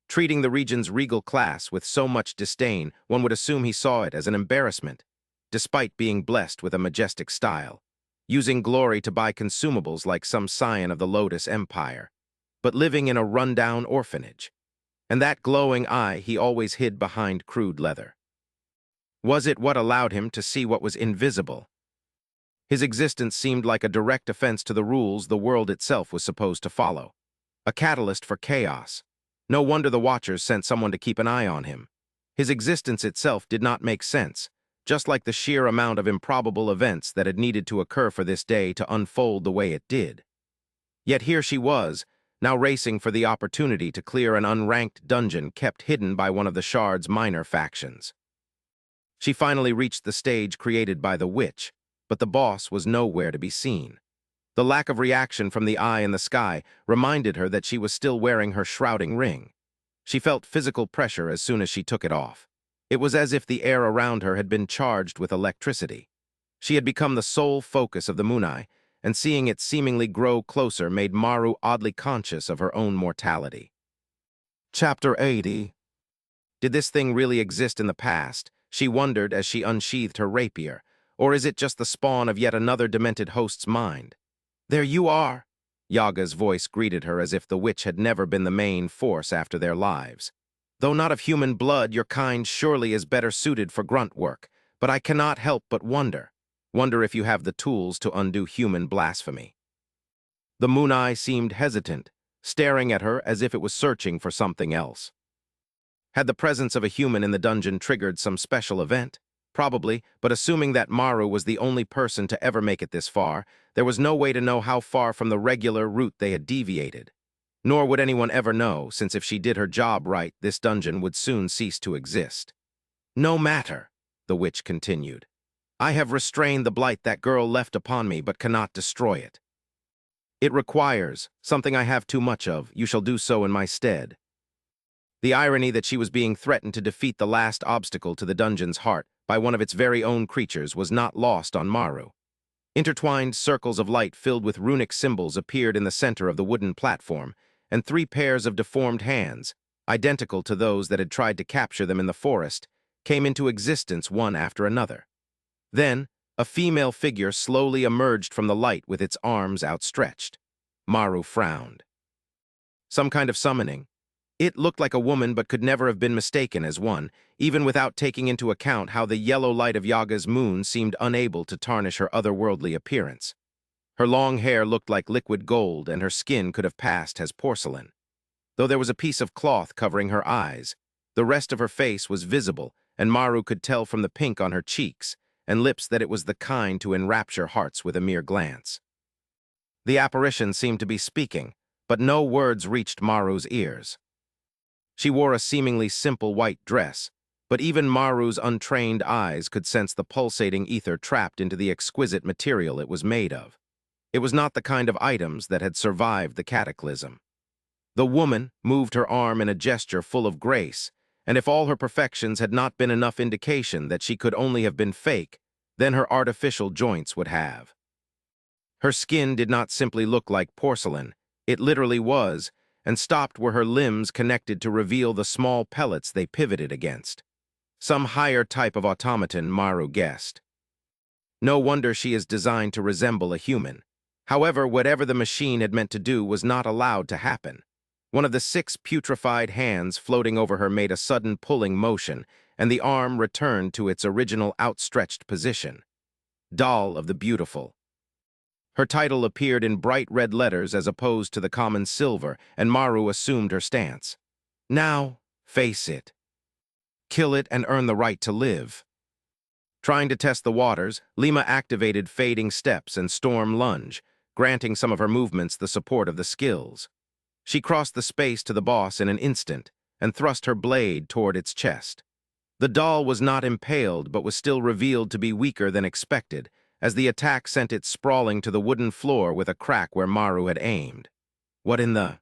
Treating the region's regal class with so much disdain, one would assume he saw it as an embarrassment, despite being blessed with a majestic style, using glory to buy consumables like some scion of the Lotus Empire, but living in a rundown orphanage. And that glowing eye he always hid behind crude leather. Was it what allowed him to see what was invisible? His existence seemed like a direct offense to the rules the world itself was supposed to follow. A catalyst for chaos. No wonder the Watchers sent someone to keep an eye on him. His existence itself did not make sense, just like the sheer amount of improbable events that had needed to occur for this day to unfold the way it did. Yet here she was, now racing for the opportunity to clear an unranked dungeon kept hidden by one of the Shard's minor factions. She finally reached the stage created by the witch, but the boss was nowhere to be seen. The lack of reaction from the eye in the sky reminded her that she was still wearing her shrouding ring. She felt physical pressure as soon as she took it off. It was as if the air around her had been charged with electricity. She had become the sole focus of the moon-eye, and seeing it seemingly grow closer made Maru oddly conscious of her own mortality. Chapter 80. Did this thing really exist in the past? She wondered as she unsheathed her rapier. Or is it just the spawn of yet another demented host's mind? There you are! Yaga's voice greeted her as if the witch had never been the main force after their lives. Though not of human blood, your kind surely is better suited for grunt work, but I cannot help but wonder if you have the tools to undo human blasphemy. The moon-eye seemed hesitant, staring at her as if it was searching for something else. Had the presence of a human in the dungeon triggered some special event? Probably, but assuming that Maru was the only person to ever make it this far, there was no way to know how far from the regular route they had deviated. Nor would anyone ever know, since if she did her job right, this dungeon would soon cease to exist. No matter, the witch continued. I have restrained the blight that girl left upon me, but cannot destroy it. It requires something I have too much of. You shall do so in my stead. The irony that she was being threatened to defeat the last obstacle to the dungeon's heart by one of its very own creatures was not lost on Maru. Intertwined circles of light filled with runic symbols appeared in the center of the wooden platform, and 3 pairs of deformed hands, identical to those that had tried to capture them in the forest, came into existence one after another. Then, a female figure slowly emerged from the light with its arms outstretched. Maru frowned. Some kind of summoning. It looked like a woman but could never have been mistaken as one, even without taking into account how the yellow light of Yaga's moon seemed unable to tarnish her otherworldly appearance. Her long hair looked like liquid gold, and her skin could have passed as porcelain. Though there was a piece of cloth covering her eyes, the rest of her face was visible, and Maru could tell from the pink on her cheeks and lips that it was the kind to enrapture hearts with a mere glance. The apparition seemed to be speaking, but no words reached Maru's ears. She wore a seemingly simple white dress, but even Maru's untrained eyes could sense the pulsating ether trapped into the exquisite material it was made of. It was not the kind of items that had survived the cataclysm. The woman moved her arm in a gesture full of grace, and if all her perfections had not been enough indication that she could only have been fake, then her artificial joints would have. Her skin did not simply look like porcelain, it literally was, and stopped where her limbs connected to reveal the small pellets they pivoted against. Some higher type of automaton, Maru guessed. No wonder she is designed to resemble a human. However, whatever the machine had meant to do was not allowed to happen. One of the 6 putrefied hands floating over her made a sudden pulling motion, and the arm returned to its original outstretched position. Doll of the Beautiful. Her title appeared in bright red letters as opposed to the common silver, and Maru assumed her stance. Now, face it. Kill it and earn the right to live. Trying to test the waters, Lima activated Fading Steps and Storm Lunge, granting some of her movements the support of the skills. She crossed the space to the boss in an instant and thrust her blade toward its chest. The doll was not impaled but was still revealed to be weaker than expected, as the attack sent it sprawling to the wooden floor with a crack where Maru had aimed. What in the...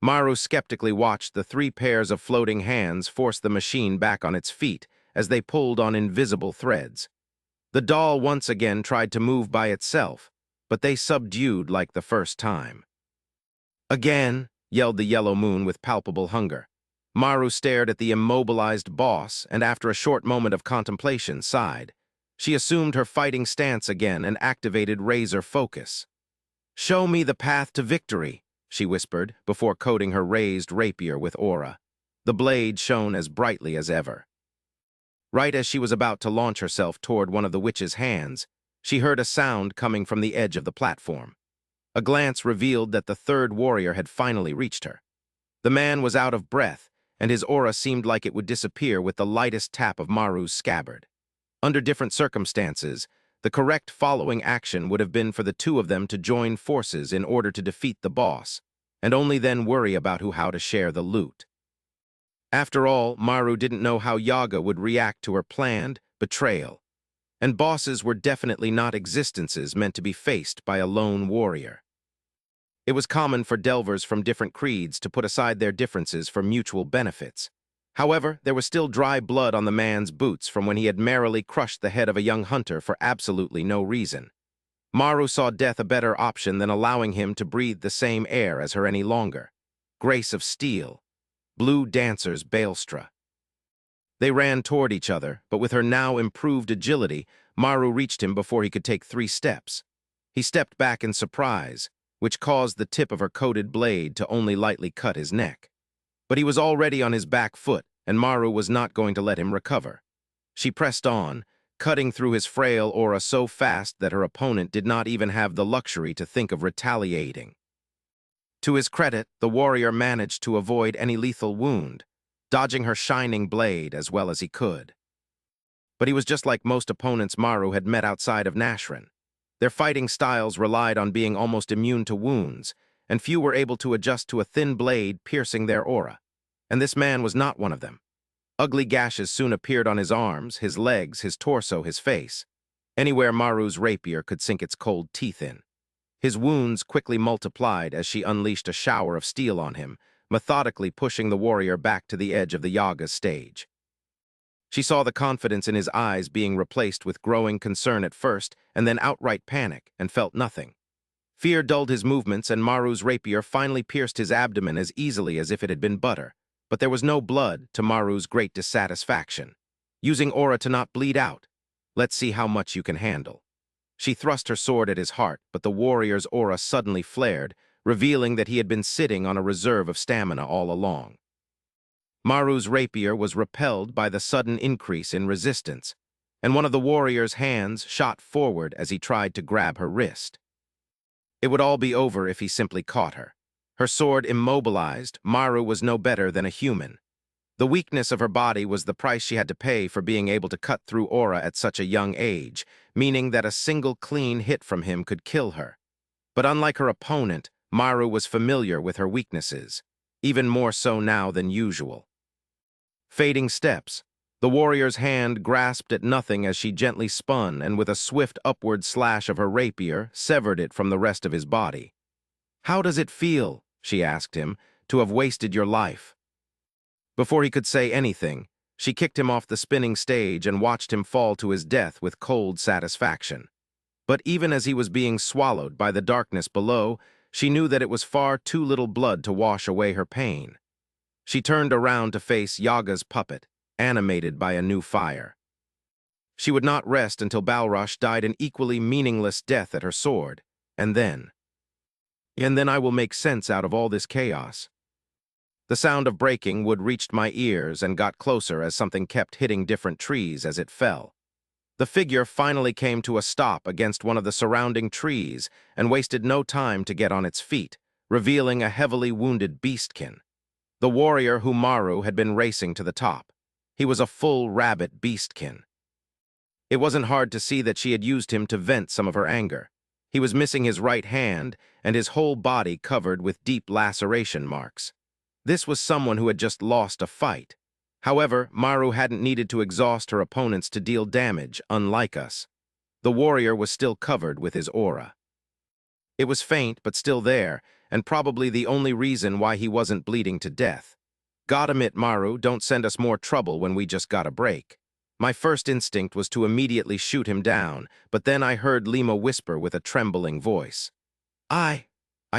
Maru skeptically watched the 3 pairs of floating hands force the machine back on its feet as they pulled on invisible threads. The doll once again tried to move by itself, but they subdued like the first time. Again, yelled the Yellow Moon with palpable hunger. Maru stared at the immobilized boss and after a short moment of contemplation sighed. She assumed her fighting stance again and activated Razor Focus. Show me the path to victory, she whispered before coating her raised rapier with aura. The blade shone as brightly as ever. Right as she was about to launch herself toward one of the witch's hands, she heard a sound coming from the edge of the platform. A glance revealed that the 3rd warrior had finally reached her. The man was out of breath, and his aura seemed like it would disappear with the lightest tap of Maru's scabbard. Under different circumstances, the correct following action would have been for the 2 of them to join forces in order to defeat the boss, and only then worry about how to share the loot. After all, Maru didn't know how Yaga would react to her planned betrayal, and bosses were definitely not existences meant to be faced by a lone warrior. It was common for delvers from different creeds to put aside their differences for mutual benefits. However, there was still dry blood on the man's boots from when he had merrily crushed the head of a young hunter for absolutely no reason. Maru saw death a better option than allowing him to breathe the same air as her any longer. Grace of Steel. Blue Dancer's Baelstra. They ran toward each other, but with her now improved agility, Maru reached him before he could take 3 steps. He stepped back in surprise, which caused the tip of her coated blade to only lightly cut his neck. But he was already on his back foot, and Maru was not going to let him recover. She pressed on, cutting through his frail aura so fast that her opponent did not even have the luxury to think of retaliating. To his credit, the warrior managed to avoid any lethal wound, dodging her shining blade as well as he could. But he was just like most opponents Maru had met outside of Nashran. Their fighting styles relied on being almost immune to wounds, and few were able to adjust to a thin blade piercing their aura. And this man was not one of them. Ugly gashes soon appeared on his arms, his legs, his torso, his face. Anywhere Maru's rapier could sink its cold teeth in. His wounds quickly multiplied as she unleashed a shower of steel on him, methodically pushing the warrior back to the edge of the Yaga's stage. She saw the confidence in his eyes being replaced with growing concern at first, and then outright panic, and felt nothing. Fear dulled his movements, and Maru's rapier finally pierced his abdomen as easily as if it had been butter. But there was no blood, to Maru's great dissatisfaction. Using aura to not bleed out. Let's see how much you can handle. She thrust her sword at his heart, but the warrior's aura suddenly flared, revealing that he had been sitting on a reserve of stamina all along. Maru's rapier was repelled by the sudden increase in resistance, and one of the warrior's hands shot forward as he tried to grab her wrist. It would all be over if he simply caught her. Her sword immobilized, Maru was no better than a human. The weakness of her body was the price she had to pay for being able to cut through aura at such a young age, meaning that a single clean hit from him could kill her. But unlike her opponent, Maru was familiar with her weaknesses, even more so now than usual. Fading Steps. The warrior's hand grasped at nothing as she gently spun and with a swift upward slash of her rapier, severed it from the rest of his body. "How does it feel," she asked him, "to have wasted your life?" Before he could say anything, she kicked him off the spinning stage and watched him fall to his death with cold satisfaction. But even as he was being swallowed by the darkness below, she knew that it was far too little blood to wash away her pain. She turned around to face Yaga's puppet, animated by a new fire. She would not rest until Balrosh died an equally meaningless death at her sword, and then I will make sense out of all this chaos. The sound of breaking wood reached my ears and got closer as something kept hitting different trees as it fell. The figure finally came to a stop against one of the surrounding trees and wasted no time to get on its feet, revealing a heavily wounded beastkin. The warrior whom Maru had been racing to the top. He was a full rabbit beastkin. It wasn't hard to see that she had used him to vent some of her anger. He was missing his right hand and his whole body covered with deep laceration marks. This was someone who had just lost a fight. However, Maru hadn't needed to exhaust her opponents to deal damage, unlike us. The warrior was still covered with his aura. It was faint, but still there, and probably the only reason why he wasn't bleeding to death. God admit, Maru, don't send us more trouble when we just got a break. My first instinct was to immediately shoot him down, but then I heard Lima whisper with a trembling voice. I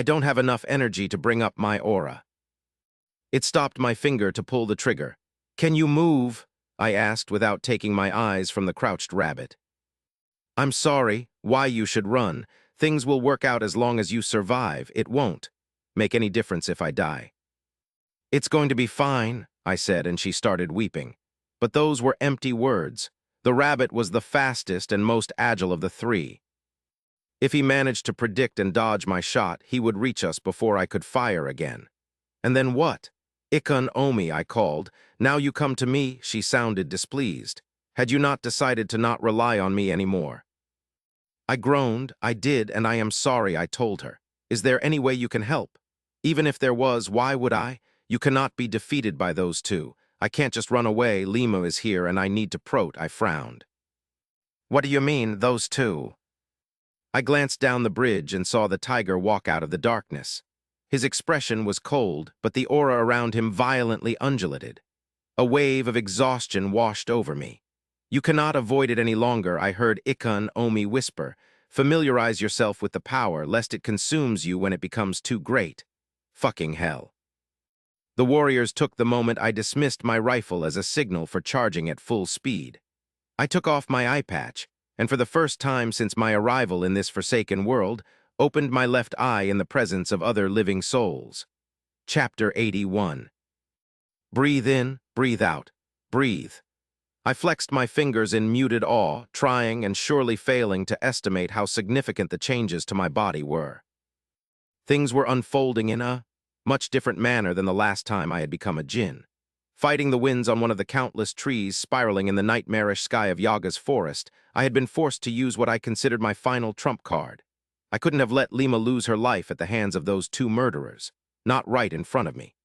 don't have enough energy to bring up my aura. It stopped my finger to pull the trigger. Can you move? I asked without taking my eyes from the crouched rabbit. I'm sorry, why you should run. Things will work out as long as you survive. It won't make any difference if I die. It's going to be fine, I said, and she started weeping. But those were empty words. The rabbit was the fastest and most agile of the three. If he managed to predict and dodge my shot, he would reach us before I could fire again. And then what? Ikon Omi, I called. Now you come to me, she sounded displeased. Had you not decided to not rely on me anymore? I groaned. I did, and I am sorry, I told her. Is there any way you can help? Even if there was, why would I? You cannot be defeated by those two. I can't just run away. Lima is here, and I need to prot. I frowned. What do you mean, those two? I glanced down the bridge and saw the tiger walk out of the darkness. His expression was cold, but the aura around him violently undulated. A wave of exhaustion washed over me. You cannot avoid it any longer, I heard Ikon Omi whisper. Familiarize yourself with the power, lest it consumes you when it becomes too great. Fucking hell. The warriors took the moment I dismissed my rifle as a signal for charging at full speed. I took off my eye patch, and for the first time since my arrival in this forsaken world, opened my left eye in the presence of other living souls. Chapter 81. Breathe in, breathe out, breathe. I flexed my fingers in muted awe, trying and surely failing to estimate how significant the changes to my body were. Things were unfolding in a much different manner than the last time I had become a djinn. Fighting the winds on one of the countless trees spiraling in the nightmarish sky of Yaga's forest, I had been forced to use what I considered my final trump card. I couldn't have let Lima lose her life at the hands of those two murderers, not right in front of me.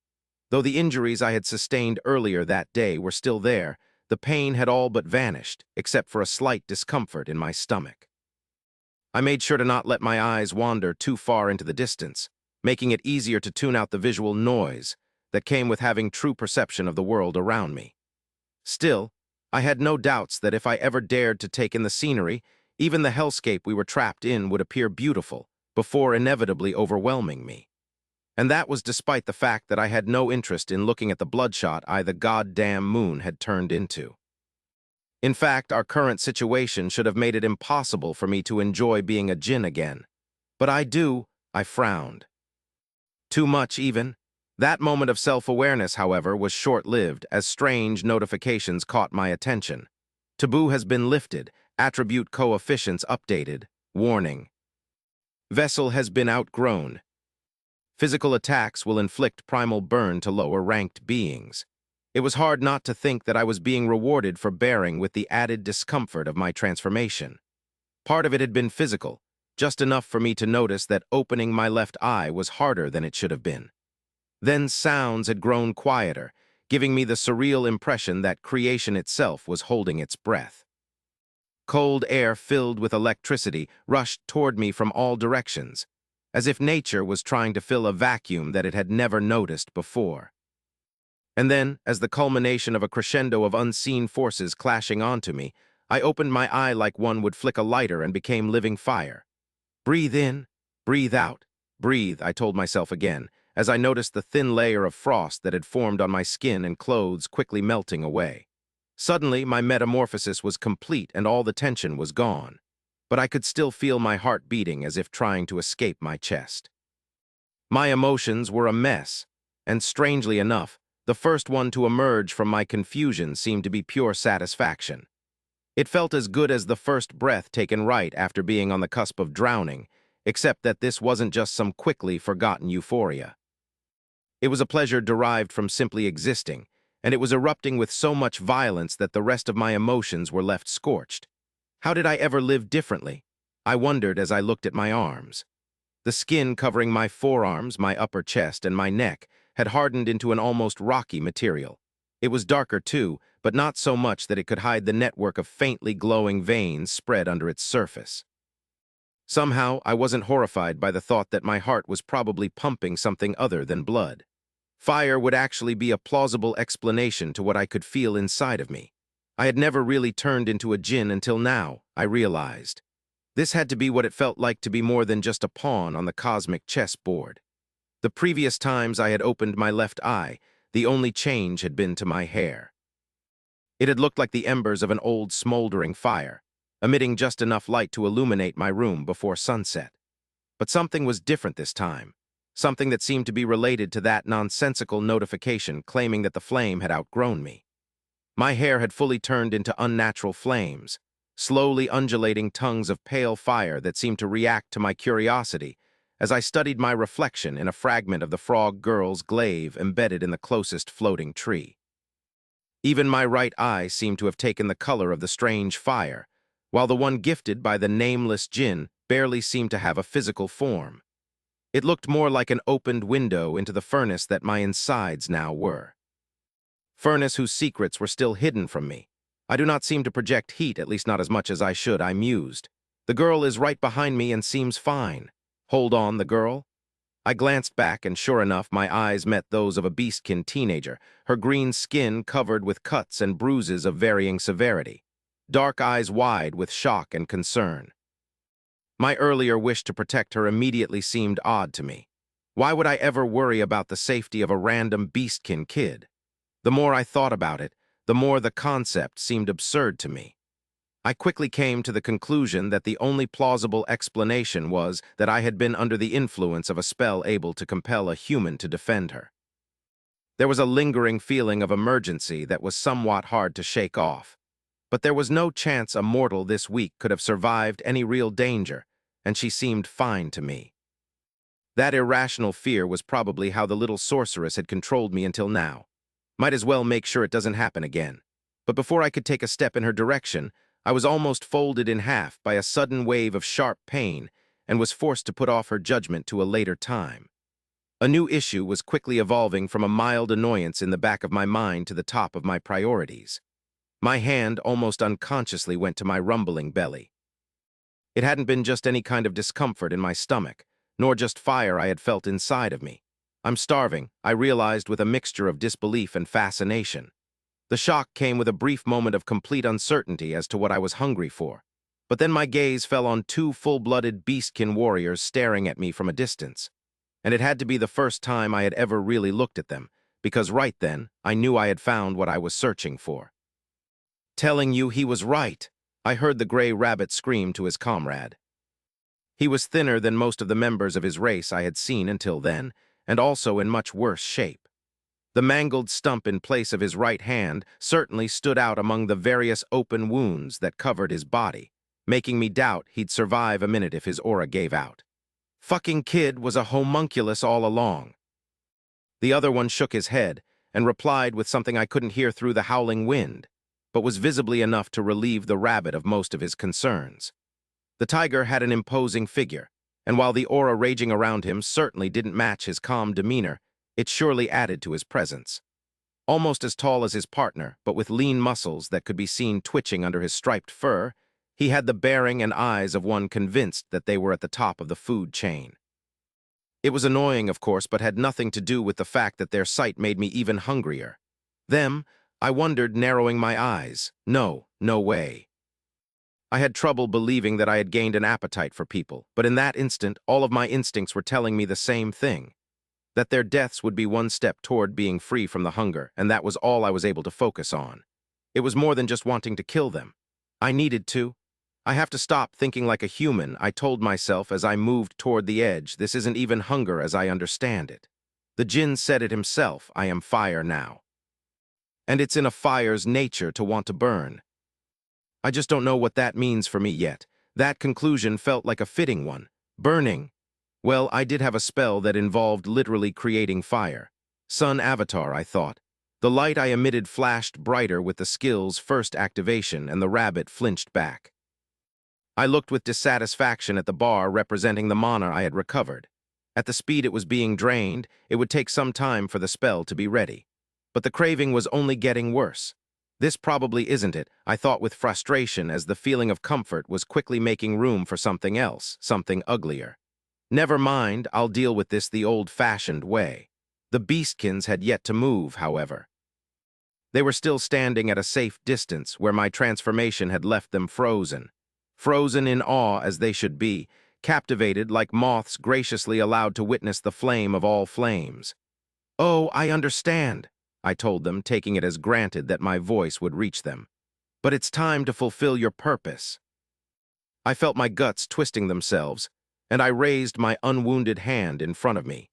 Though the injuries I had sustained earlier that day were still there, the pain had all but vanished, except for a slight discomfort in my stomach. I made sure to not let my eyes wander too far into the distance, making it easier to tune out the visual noise that came with having true perception of the world around me. Still, I had no doubts that if I ever dared to take in the scenery, even the hellscape we were trapped in would appear beautiful before inevitably overwhelming me. And that was despite the fact that I had no interest in looking at the bloodshot the goddamn moon had turned into. In fact, our current situation should have made it impossible for me to enjoy being a djinn again. But I frowned. Too much, even. That moment of self-awareness, however, was short-lived as strange notifications caught my attention. Taboo has been lifted, attribute coefficients updated, warning. Vessel has been outgrown. Physical attacks will inflict primal burn to lower-ranked beings. It was hard not to think that I was being rewarded for bearing with the added discomfort of my transformation. Part of it had been physical, just enough for me to notice that opening my left eye was harder than it should have been. Then sounds had grown quieter, giving me the surreal impression that creation itself was holding its breath. Cold air filled with electricity rushed toward me from all directions, as if nature was trying to fill a vacuum that it had never noticed before. And then, as the culmination of a crescendo of unseen forces clashing onto me, I opened my eye like one would flick a lighter and became living fire. Breathe in, breathe out, breathe, I told myself again, as I noticed the thin layer of frost that had formed on my skin and clothes quickly melting away. Suddenly, my metamorphosis was complete and all the tension was gone. But I could still feel my heart beating as if trying to escape my chest. My emotions were a mess, and strangely enough, the first one to emerge from my confusion seemed to be pure satisfaction. It felt as good as the first breath taken right after being on the cusp of drowning, except that this wasn't just some quickly forgotten euphoria. It was a pleasure derived from simply existing, and it was erupting with so much violence that the rest of my emotions were left scorched. How did I ever live differently? I wondered as I looked at my arms. The skin covering my forearms, my upper chest, and my neck had hardened into an almost rocky material. It was darker too, but not so much that it could hide the network of faintly glowing veins spread under its surface. Somehow, I wasn't horrified by the thought that my heart was probably pumping something other than blood. Fire would actually be a plausible explanation to what I could feel inside of me. I had never really turned into a djinn until now, I realized. This had to be what it felt like to be more than just a pawn on the cosmic chessboard. The previous times I had opened my left eye, the only change had been to my hair. It had looked like the embers of an old smoldering fire, emitting just enough light to illuminate my room before sunset. But something was different this time, something that seemed to be related to that nonsensical notification claiming that the flame had outgrown me. My hair had fully turned into unnatural flames, slowly undulating tongues of pale fire that seemed to react to my curiosity as I studied my reflection in a fragment of the frog girl's glaive embedded in the closest floating tree. Even my right eye seemed to have taken the color of the strange fire, while the one gifted by the nameless djinn barely seemed to have a physical form. It looked more like an opened window into the furnace that my insides now were. Furnace whose secrets were still hidden from me. I do not seem to project heat, at least not as much as I should, I mused. The girl is right behind me and seems fine. Hold on, the girl? I glanced back, and sure enough, my eyes met those of a beastkin teenager, her green skin covered with cuts and bruises of varying severity, dark eyes wide with shock and concern. My earlier wish to protect her immediately seemed odd to me. Why would I ever worry about the safety of a random beastkin kid? The more I thought about it, the more the concept seemed absurd to me. I quickly came to the conclusion that the only plausible explanation was that I had been under the influence of a spell able to compel a human to defend her. There was a lingering feeling of emergency that was somewhat hard to shake off. But there was no chance a mortal this weak could have survived any real danger, and she seemed fine to me. That irrational fear was probably how the little sorceress had controlled me until now. Might as well make sure it doesn't happen again. But before I could take a step in her direction, I was almost folded in half by a sudden wave of sharp pain and was forced to put off her judgment to a later time. A new issue was quickly evolving from a mild annoyance in the back of my mind to the top of my priorities. My hand almost unconsciously went to my rumbling belly. It hadn't been just any kind of discomfort in my stomach, nor just fire I had felt inside of me. I'm starving, I realized with a mixture of disbelief and fascination. The shock came with a brief moment of complete uncertainty as to what I was hungry for. But then my gaze fell on two full-blooded beastkin warriors staring at me from a distance. And it had to be the first time I had ever really looked at them, because right then, I knew I had found what I was searching for. Telling you he was right, I heard the gray rabbit scream to his comrade. He was thinner than most of the members of his race I had seen until then, and also in much worse shape. The mangled stump in place of his right hand certainly stood out among the various open wounds that covered his body, making me doubt he'd survive a minute if his aura gave out. Fucking kid was a homunculus all along. The other one shook his head and replied with something I couldn't hear through the howling wind, but was visibly enough to relieve the rabbit of most of his concerns. The tiger had an imposing figure, and while the aura raging around him certainly didn't match his calm demeanor, it surely added to his presence. Almost as tall as his partner, but with lean muscles that could be seen twitching under his striped fur, he had the bearing and eyes of one convinced that they were at the top of the food chain. It was annoying, of course, but had nothing to do with the fact that their sight made me even hungrier. Them, I wondered, narrowing my eyes. No way. I had trouble believing that I had gained an appetite for people, but in that instant, all of my instincts were telling me the same thing. That their deaths would be one step toward being free from the hunger, and that was all I was able to focus on. It was more than just wanting to kill them. I needed to. I have to stop thinking like a human, I told myself as I moved toward the edge. This isn't even hunger as I understand it. The Jinn said it himself, I am fire now. And it's in a fire's nature to want to burn. I just don't know what that means for me yet. That conclusion felt like a fitting one. Burning. Well, I did have a spell that involved literally creating fire. Sun Avatar, I thought. The light I emitted flashed brighter with the skill's first activation, and the rabbit flinched back. I looked with dissatisfaction at the bar representing the mana I had recovered. At the speed it was being drained, it would take some time for the spell to be ready. But the craving was only getting worse. This probably isn't it, I thought with frustration as the feeling of comfort was quickly making room for something else, something uglier. Never mind, I'll deal with this the old-fashioned way. The beastkins had yet to move, however. They were still standing at a safe distance where my transformation had left them frozen. Frozen in awe as they should be, captivated like moths graciously allowed to witness the flame of all flames. "Oh, I understand," I told them, taking it as granted that my voice would reach them. "But it's time to fulfill your purpose." I felt my guts twisting themselves, and I raised my unwounded hand in front of me.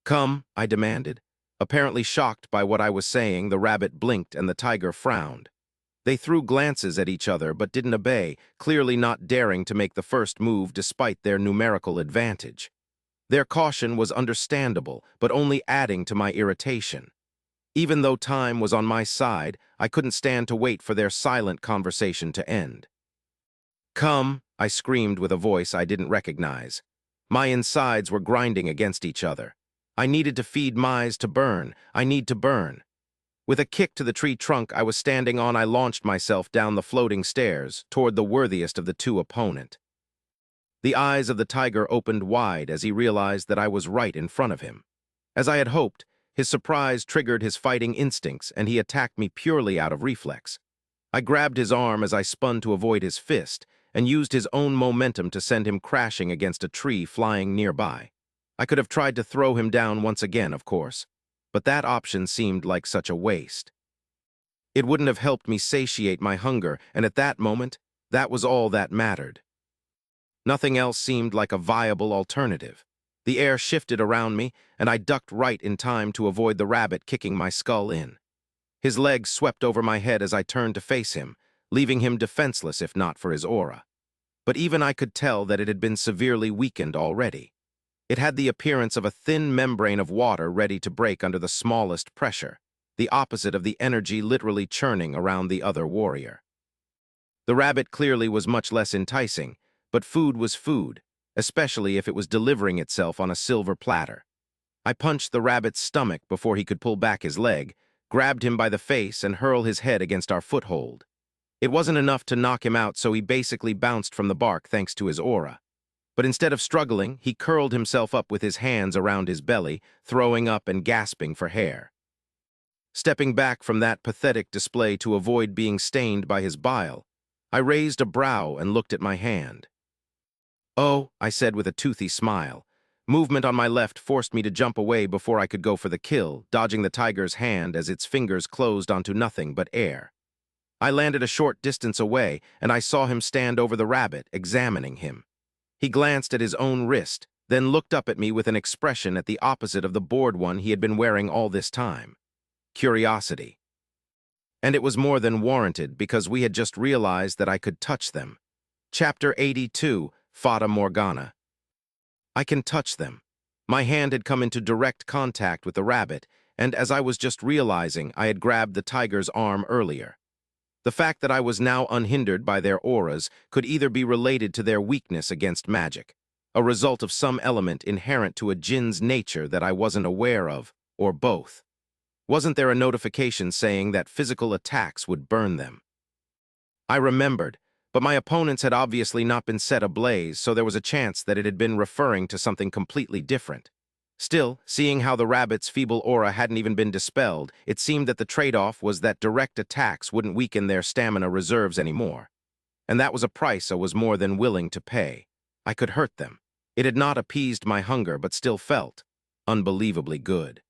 "Come," I demanded. Apparently shocked by what I was saying, the rabbit blinked and the tiger frowned. They threw glances at each other but didn't obey, clearly not daring to make the first move despite their numerical advantage. Their caution was understandable, but only adding to my irritation. Even though time was on my side, I couldn't stand to wait for their silent conversation to end. "Come," I screamed with a voice I didn't recognize. My insides were grinding against each other. I needed to feed Mize to burn. I need to burn. With a kick to the tree trunk I was standing on, I launched myself down the floating stairs toward the worthiest of the two opponent. The eyes of the tiger opened wide as he realized that I was right in front of him. As I had hoped, his surprise triggered his fighting instincts, and he attacked me purely out of reflex. I grabbed his arm as I spun to avoid his fist, and used his own momentum to send him crashing against a tree flying nearby. I could have tried to throw him down once again, of course, but that option seemed like such a waste. It wouldn't have helped me satiate my hunger, and at that moment, that was all that mattered. Nothing else seemed like a viable alternative. The air shifted around me, and I ducked right in time to avoid the rabbit kicking my skull in. His legs swept over my head as I turned to face him, leaving him defenseless if not for his aura. But even I could tell that it had been severely weakened already. It had the appearance of a thin membrane of water ready to break under the smallest pressure, the opposite of the energy literally churning around the other warrior. The rabbit clearly was much less enticing, but food was food, especially if it was delivering itself on a silver platter. I punched the rabbit's stomach before he could pull back his leg, grabbed him by the face and hurl his head against our foothold. It wasn't enough to knock him out, so he basically bounced from the bark thanks to his aura. But instead of struggling, he curled himself up with his hands around his belly, throwing up and gasping for air. Stepping back from that pathetic display to avoid being stained by his bile, I raised a brow and looked at my hand. "Oh," I said with a toothy smile. Movement on my left forced me to jump away before I could go for the kill, dodging the tiger's hand as its fingers closed onto nothing but air. I landed a short distance away, and I saw him stand over the rabbit, examining him. He glanced at his own wrist, then looked up at me with an expression at the opposite of the bored one he had been wearing all this time. Curiosity. And it was more than warranted because we had just realized that I could touch them. Chapter 82, Fata Morgana. I can touch them. My hand had come into direct contact with the rabbit, and as I was just realizing, I had grabbed the tiger's arm earlier. The fact that I was now unhindered by their auras could either be related to their weakness against magic, a result of some element inherent to a jinn's nature that I wasn't aware of, or both. Wasn't there a notification saying that physical attacks would burn them? I remembered, but my opponents had obviously not been set ablaze, so there was a chance that it had been referring to something completely different. Still, seeing how the rabbit's feeble aura hadn't even been dispelled, it seemed that the trade-off was that direct attacks wouldn't weaken their stamina reserves anymore. And that was a price I was more than willing to pay. I could hurt them. It had not appeased my hunger, but still felt unbelievably good.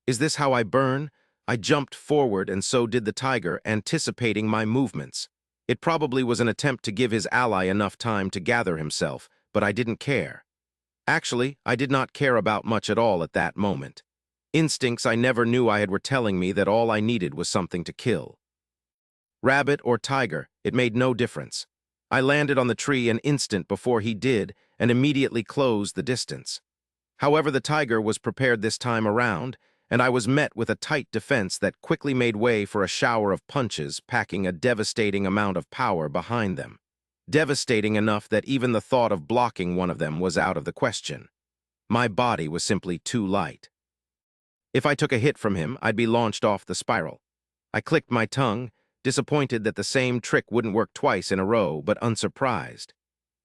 "Is this how I burn?" I jumped forward and so did the tiger, anticipating my movements. It probably was an attempt to give his ally enough time to gather himself, but I didn't care. Actually, I did not care about much at all at that moment. Instincts I never knew I had were telling me that all I needed was something to kill. Rabbit or tiger, it made no difference. I landed on the tree an instant before he did and immediately closed the distance. However, the tiger was prepared this time around, and I was met with a tight defense that quickly made way for a shower of punches packing a devastating amount of power behind them. Devastating enough that even the thought of blocking one of them was out of the question. My body was simply too light. If I took a hit from him, I'd be launched off the spiral. I clicked my tongue, disappointed that the same trick wouldn't work twice in a row, but unsurprised.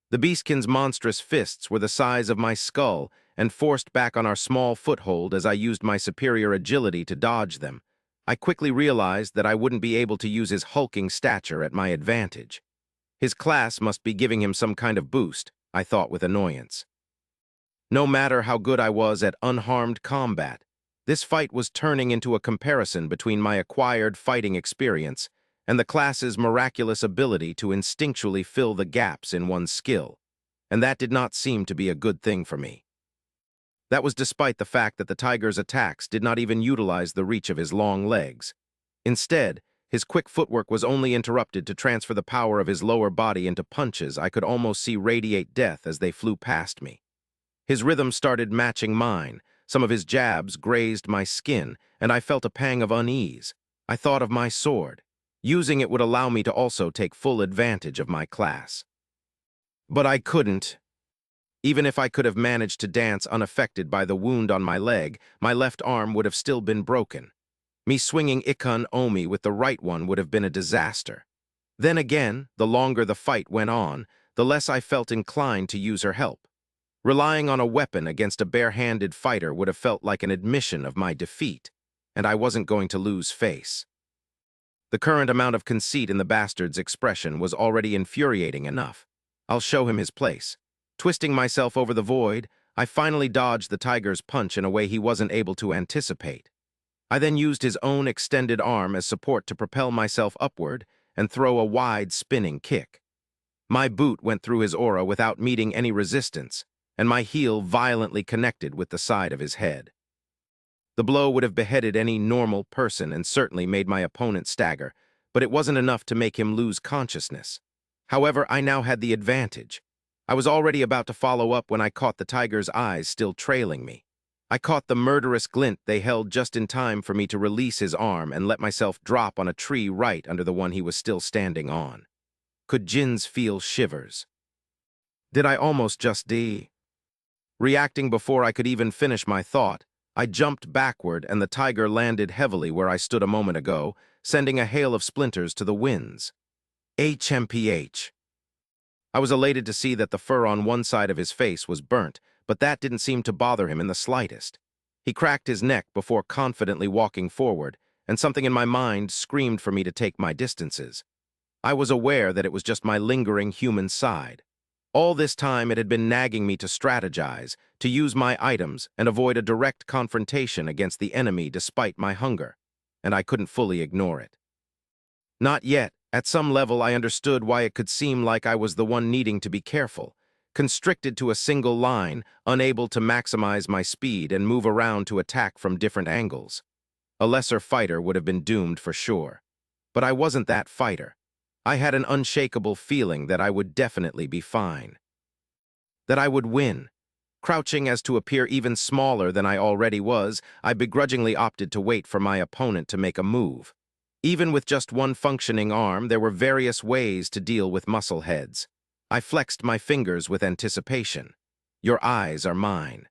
The beastkin's monstrous fists were the size of my skull and forced back on our small foothold as I used my superior agility to dodge them. I quickly realized that I wouldn't be able to use his hulking stature at my advantage. His class must be giving him some kind of boost, I thought with annoyance. No matter how good I was at unharmed combat, this fight was turning into a comparison between my acquired fighting experience and the class's miraculous ability to instinctually fill the gaps in one's skill, and that did not seem to be a good thing for me. That was despite the fact that the tiger's attacks did not even utilize the reach of his long legs. Instead, his quick footwork was only interrupted to transfer the power of his lower body into punches I could almost see radiate death as they flew past me. His rhythm started matching mine. Some of his jabs grazed my skin, and I felt a pang of unease. I thought of my sword. Using it would allow me to also take full advantage of my class. But I couldn't. Even if I could have managed to dance unaffected by the wound on my leg, my left arm would have still been broken. Me swinging Ikun Omi with the right one would have been a disaster. Then again, the longer the fight went on, the less I felt inclined to use her help. Relying on a weapon against a bare-handed fighter would have felt like an admission of my defeat, and I wasn't going to lose face. The current amount of conceit in the bastard's expression was already infuriating enough. I'll show him his place. Twisting myself over the void, I finally dodged the tiger's punch in a way he wasn't able to anticipate. I then used his own extended arm as support to propel myself upward and throw a wide, spinning kick. My boot went through his aura without meeting any resistance, and my heel violently connected with the side of his head. The blow would have beheaded any normal person and certainly made my opponent stagger, but it wasn't enough to make him lose consciousness. However, I now had the advantage. I was already about to follow up when I caught the tiger's eyes still trailing me. I caught the murderous glint they held just in time for me to release his arm and let myself drop on a tree right under the one he was still standing on. Could Jins feel shivers? Did I almost just die? Reacting before I could even finish my thought, I jumped backward and the tiger landed heavily where I stood a moment ago, sending a hail of splinters to the winds. HMPH. I was elated to see that the fur on one side of his face was burnt, but that didn't seem to bother him in the slightest. He cracked his neck before confidently walking forward, and something in my mind screamed for me to take my distances. I was aware that it was just my lingering human side. All this time it had been nagging me to strategize, to use my items and avoid a direct confrontation against the enemy despite my hunger, and I couldn't fully ignore it. Not yet. At some level I understood why it could seem like I was the one needing to be careful, constricted to a single line, unable to maximize my speed and move around to attack from different angles. A lesser fighter would have been doomed for sure. But I wasn't that fighter. I had an unshakable feeling that I would definitely be fine. That I would win. Crouching as to appear even smaller than I already was, I begrudgingly opted to wait for my opponent to make a move. Even with just one functioning arm, there were various ways to deal with muscle heads. I flexed my fingers with anticipation. Your eyes are mine.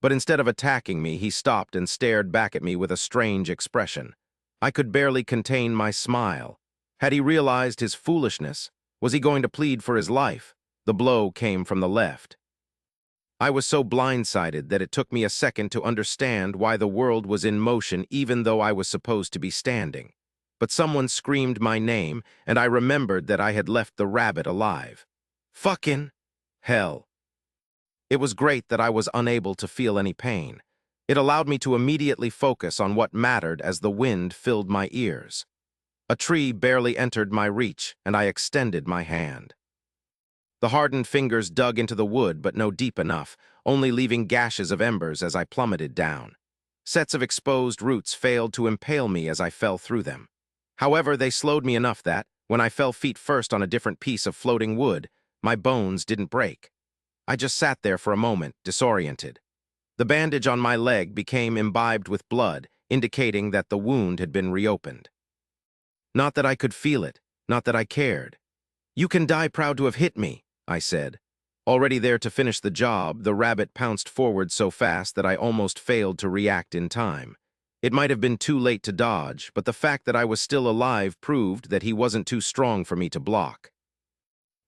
But instead of attacking me, he stopped and stared back at me with a strange expression. I could barely contain my smile. Had he realized his foolishness? Was he going to plead for his life? The blow came from the left. I was so blindsided that it took me a second to understand why the world was in motion even though I was supposed to be standing. But someone screamed my name, and I remembered that I had left the rabbit alive. Fucking hell. It was great that I was unable to feel any pain. It allowed me to immediately focus on what mattered as the wind filled my ears. A tree barely entered my reach, and I extended my hand. The hardened fingers dug into the wood, but no deep enough, only leaving gashes of embers as I plummeted down. Sets of exposed roots failed to impale me as I fell through them. However, they slowed me enough that, when I fell feet first on a different piece of floating wood, my bones didn't break. I just sat there for a moment, disoriented. The bandage on my leg became imbibed with blood, indicating that the wound had been reopened. Not that I could feel it, not that I cared. "You can die proud to have hit me," I said. Already there to finish the job, the rabbit pounced forward so fast that I almost failed to react in time. It might have been too late to dodge, but the fact that I was still alive proved that he wasn't too strong for me to block.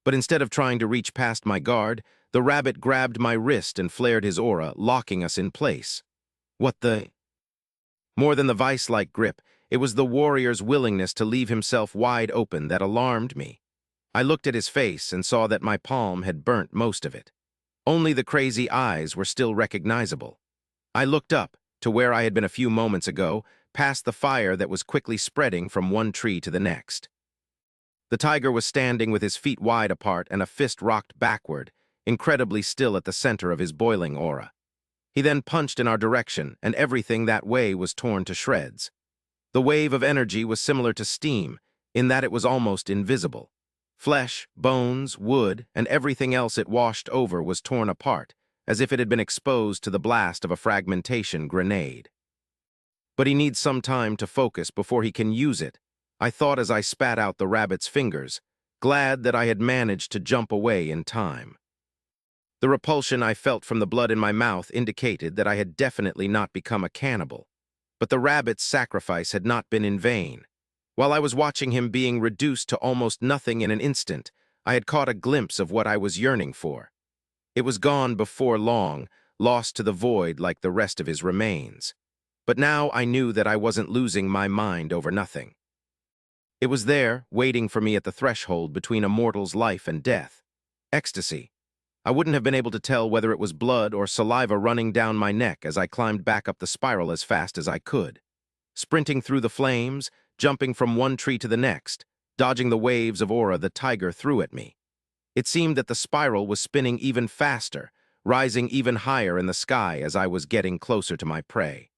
But instead of trying to reach past my guard, the rabbit grabbed my wrist and flared his aura, locking us in place. What the... More than the vice-like grip, it was the warrior's willingness to leave himself wide open that alarmed me. I looked at his face and saw that my palm had burnt most of it. Only the crazy eyes were still recognizable. I looked up, to where I had been a few moments ago, past the fire that was quickly spreading from one tree to the next. The tiger was standing with his feet wide apart and a fist rocked backward, incredibly still at the center of his boiling aura. He then punched in our direction, and everything that way was torn to shreds. The wave of energy was similar to steam, in that it was almost invisible. Flesh, bones, wood, and everything else it washed over was torn apart, as if it had been exposed to the blast of a fragmentation grenade. But he needs some time to focus before he can use it, I thought as I spat out the rabbit's fingers, glad that I had managed to jump away in time. The repulsion I felt from the blood in my mouth indicated that I had definitely not become a cannibal. But the rabbit's sacrifice had not been in vain. While I was watching him being reduced to almost nothing in an instant, I had caught a glimpse of what I was yearning for. It was gone before long, lost to the void like the rest of his remains. But now I knew that I wasn't losing my mind over nothing. It was there, waiting for me at the threshold between a mortal's life and death. Ecstasy. I wouldn't have been able to tell whether it was blood or saliva running down my neck as I climbed back up the spiral as fast as I could. Sprinting through the flames, jumping from one tree to the next, dodging the waves of aura the tiger threw at me. It seemed that the spiral was spinning even faster, rising even higher in the sky as I was getting closer to my prey.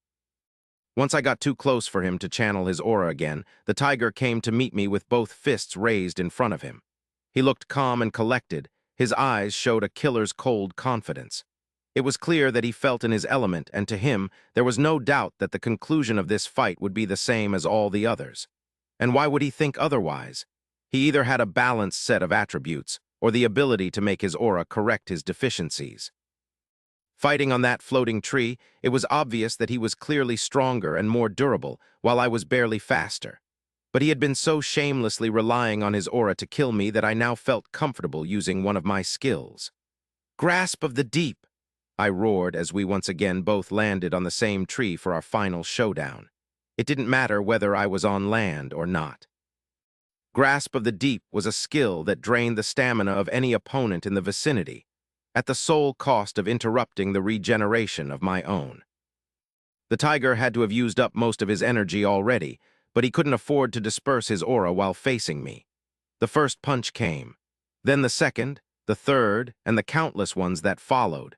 Once I got too close for him to channel his aura again, the tiger came to meet me with both fists raised in front of him. He looked calm and collected. His eyes showed a killer's cold confidence. It was clear that he felt in his element, and to him, there was no doubt that the conclusion of this fight would be the same as all the others. And why would he think otherwise? He either had a balanced set of attributes, or the ability to make his aura correct his deficiencies. Fighting on that floating tree, it was obvious that he was clearly stronger and more durable, while I was barely faster. But he had been so shamelessly relying on his aura to kill me that I now felt comfortable using one of my skills. "Grasp of the deep!" I roared as we once again both landed on the same tree for our final showdown. It didn't matter whether I was on land or not. Grasp of the deep was a skill that drained the stamina of any opponent in the vicinity, at the sole cost of interrupting the regeneration of my own. The tiger had to have used up most of his energy already, but he couldn't afford to disperse his aura while facing me. The first punch came, then the second, the third, and the countless ones that followed.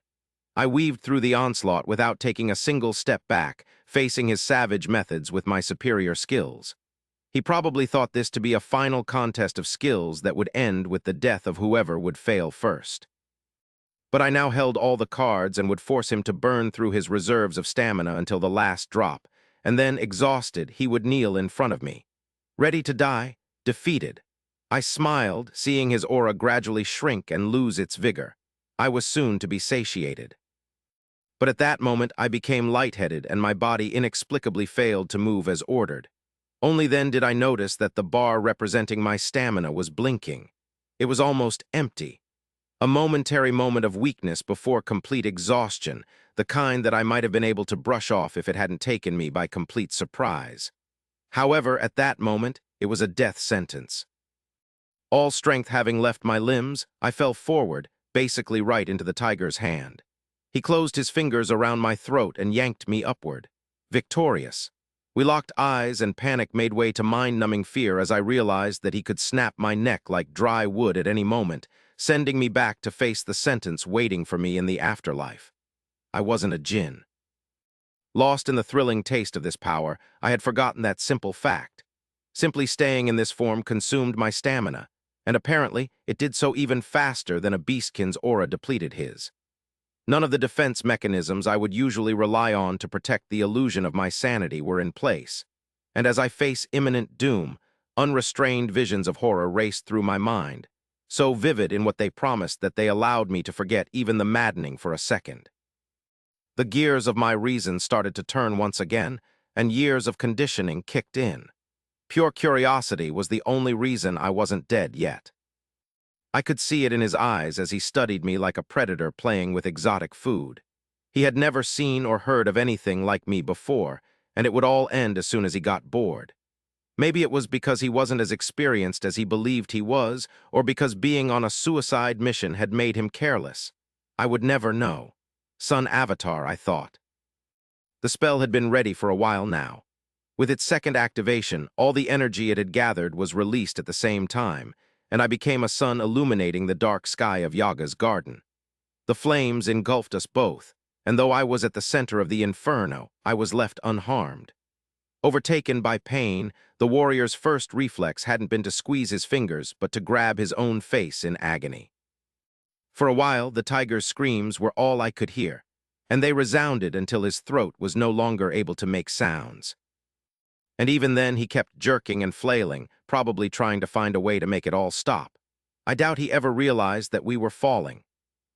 I weaved through the onslaught without taking a single step back, facing his savage methods with my superior skills. He probably thought this to be a final contest of skills that would end with the death of whoever would fail first. But I now held all the cards and would force him to burn through his reserves of stamina until the last drop, and then, exhausted, he would kneel in front of me. Ready to die, defeated. I smiled, seeing his aura gradually shrink and lose its vigor. I was soon to be satiated. But at that moment, I became lightheaded and my body inexplicably failed to move as ordered. Only then did I notice that the bar representing my stamina was blinking. It was almost empty. A momentary moment of weakness before complete exhaustion, the kind that I might have been able to brush off if it hadn't taken me by complete surprise. However, at that moment, it was a death sentence. All strength having left my limbs, I fell forward, basically right into the tiger's hand. He closed his fingers around my throat and yanked me upward. Victorious. We locked eyes and panic made way to mind-numbing fear as I realized that he could snap my neck like dry wood at any moment, sending me back to face the sentence waiting for me in the afterlife. I wasn't a djinn. Lost in the thrilling taste of this power, I had forgotten that simple fact. Simply staying in this form consumed my stamina, and apparently it did so even faster than a beastkin's aura depleted his. None of the defense mechanisms I would usually rely on to protect the illusion of my sanity were in place, and as I face imminent doom, unrestrained visions of horror raced through my mind, so vivid in what they promised that they allowed me to forget even the maddening for a second. The gears of my reason started to turn once again, and years of conditioning kicked in. Pure curiosity was the only reason I wasn't dead yet. I could see it in his eyes as he studied me like a predator playing with exotic food. He had never seen or heard of anything like me before, and it would all end as soon as he got bored. Maybe it was because he wasn't as experienced as he believed he was, or because being on a suicide mission had made him careless. I would never know. Sun Avatar, I thought. The spell had been ready for a while now. With its second activation, all the energy it had gathered was released at the same time, and I became a sun illuminating the dark sky of Yaga's garden. The flames engulfed us both, and though I was at the center of the inferno, I was left unharmed. Overtaken by pain, the warrior's first reflex hadn't been to squeeze his fingers, but to grab his own face in agony. For a while, the tiger's screams were all I could hear, and they resounded until his throat was no longer able to make sounds. And even then he kept jerking and flailing, probably trying to find a way to make it all stop. I doubt he ever realized that we were falling.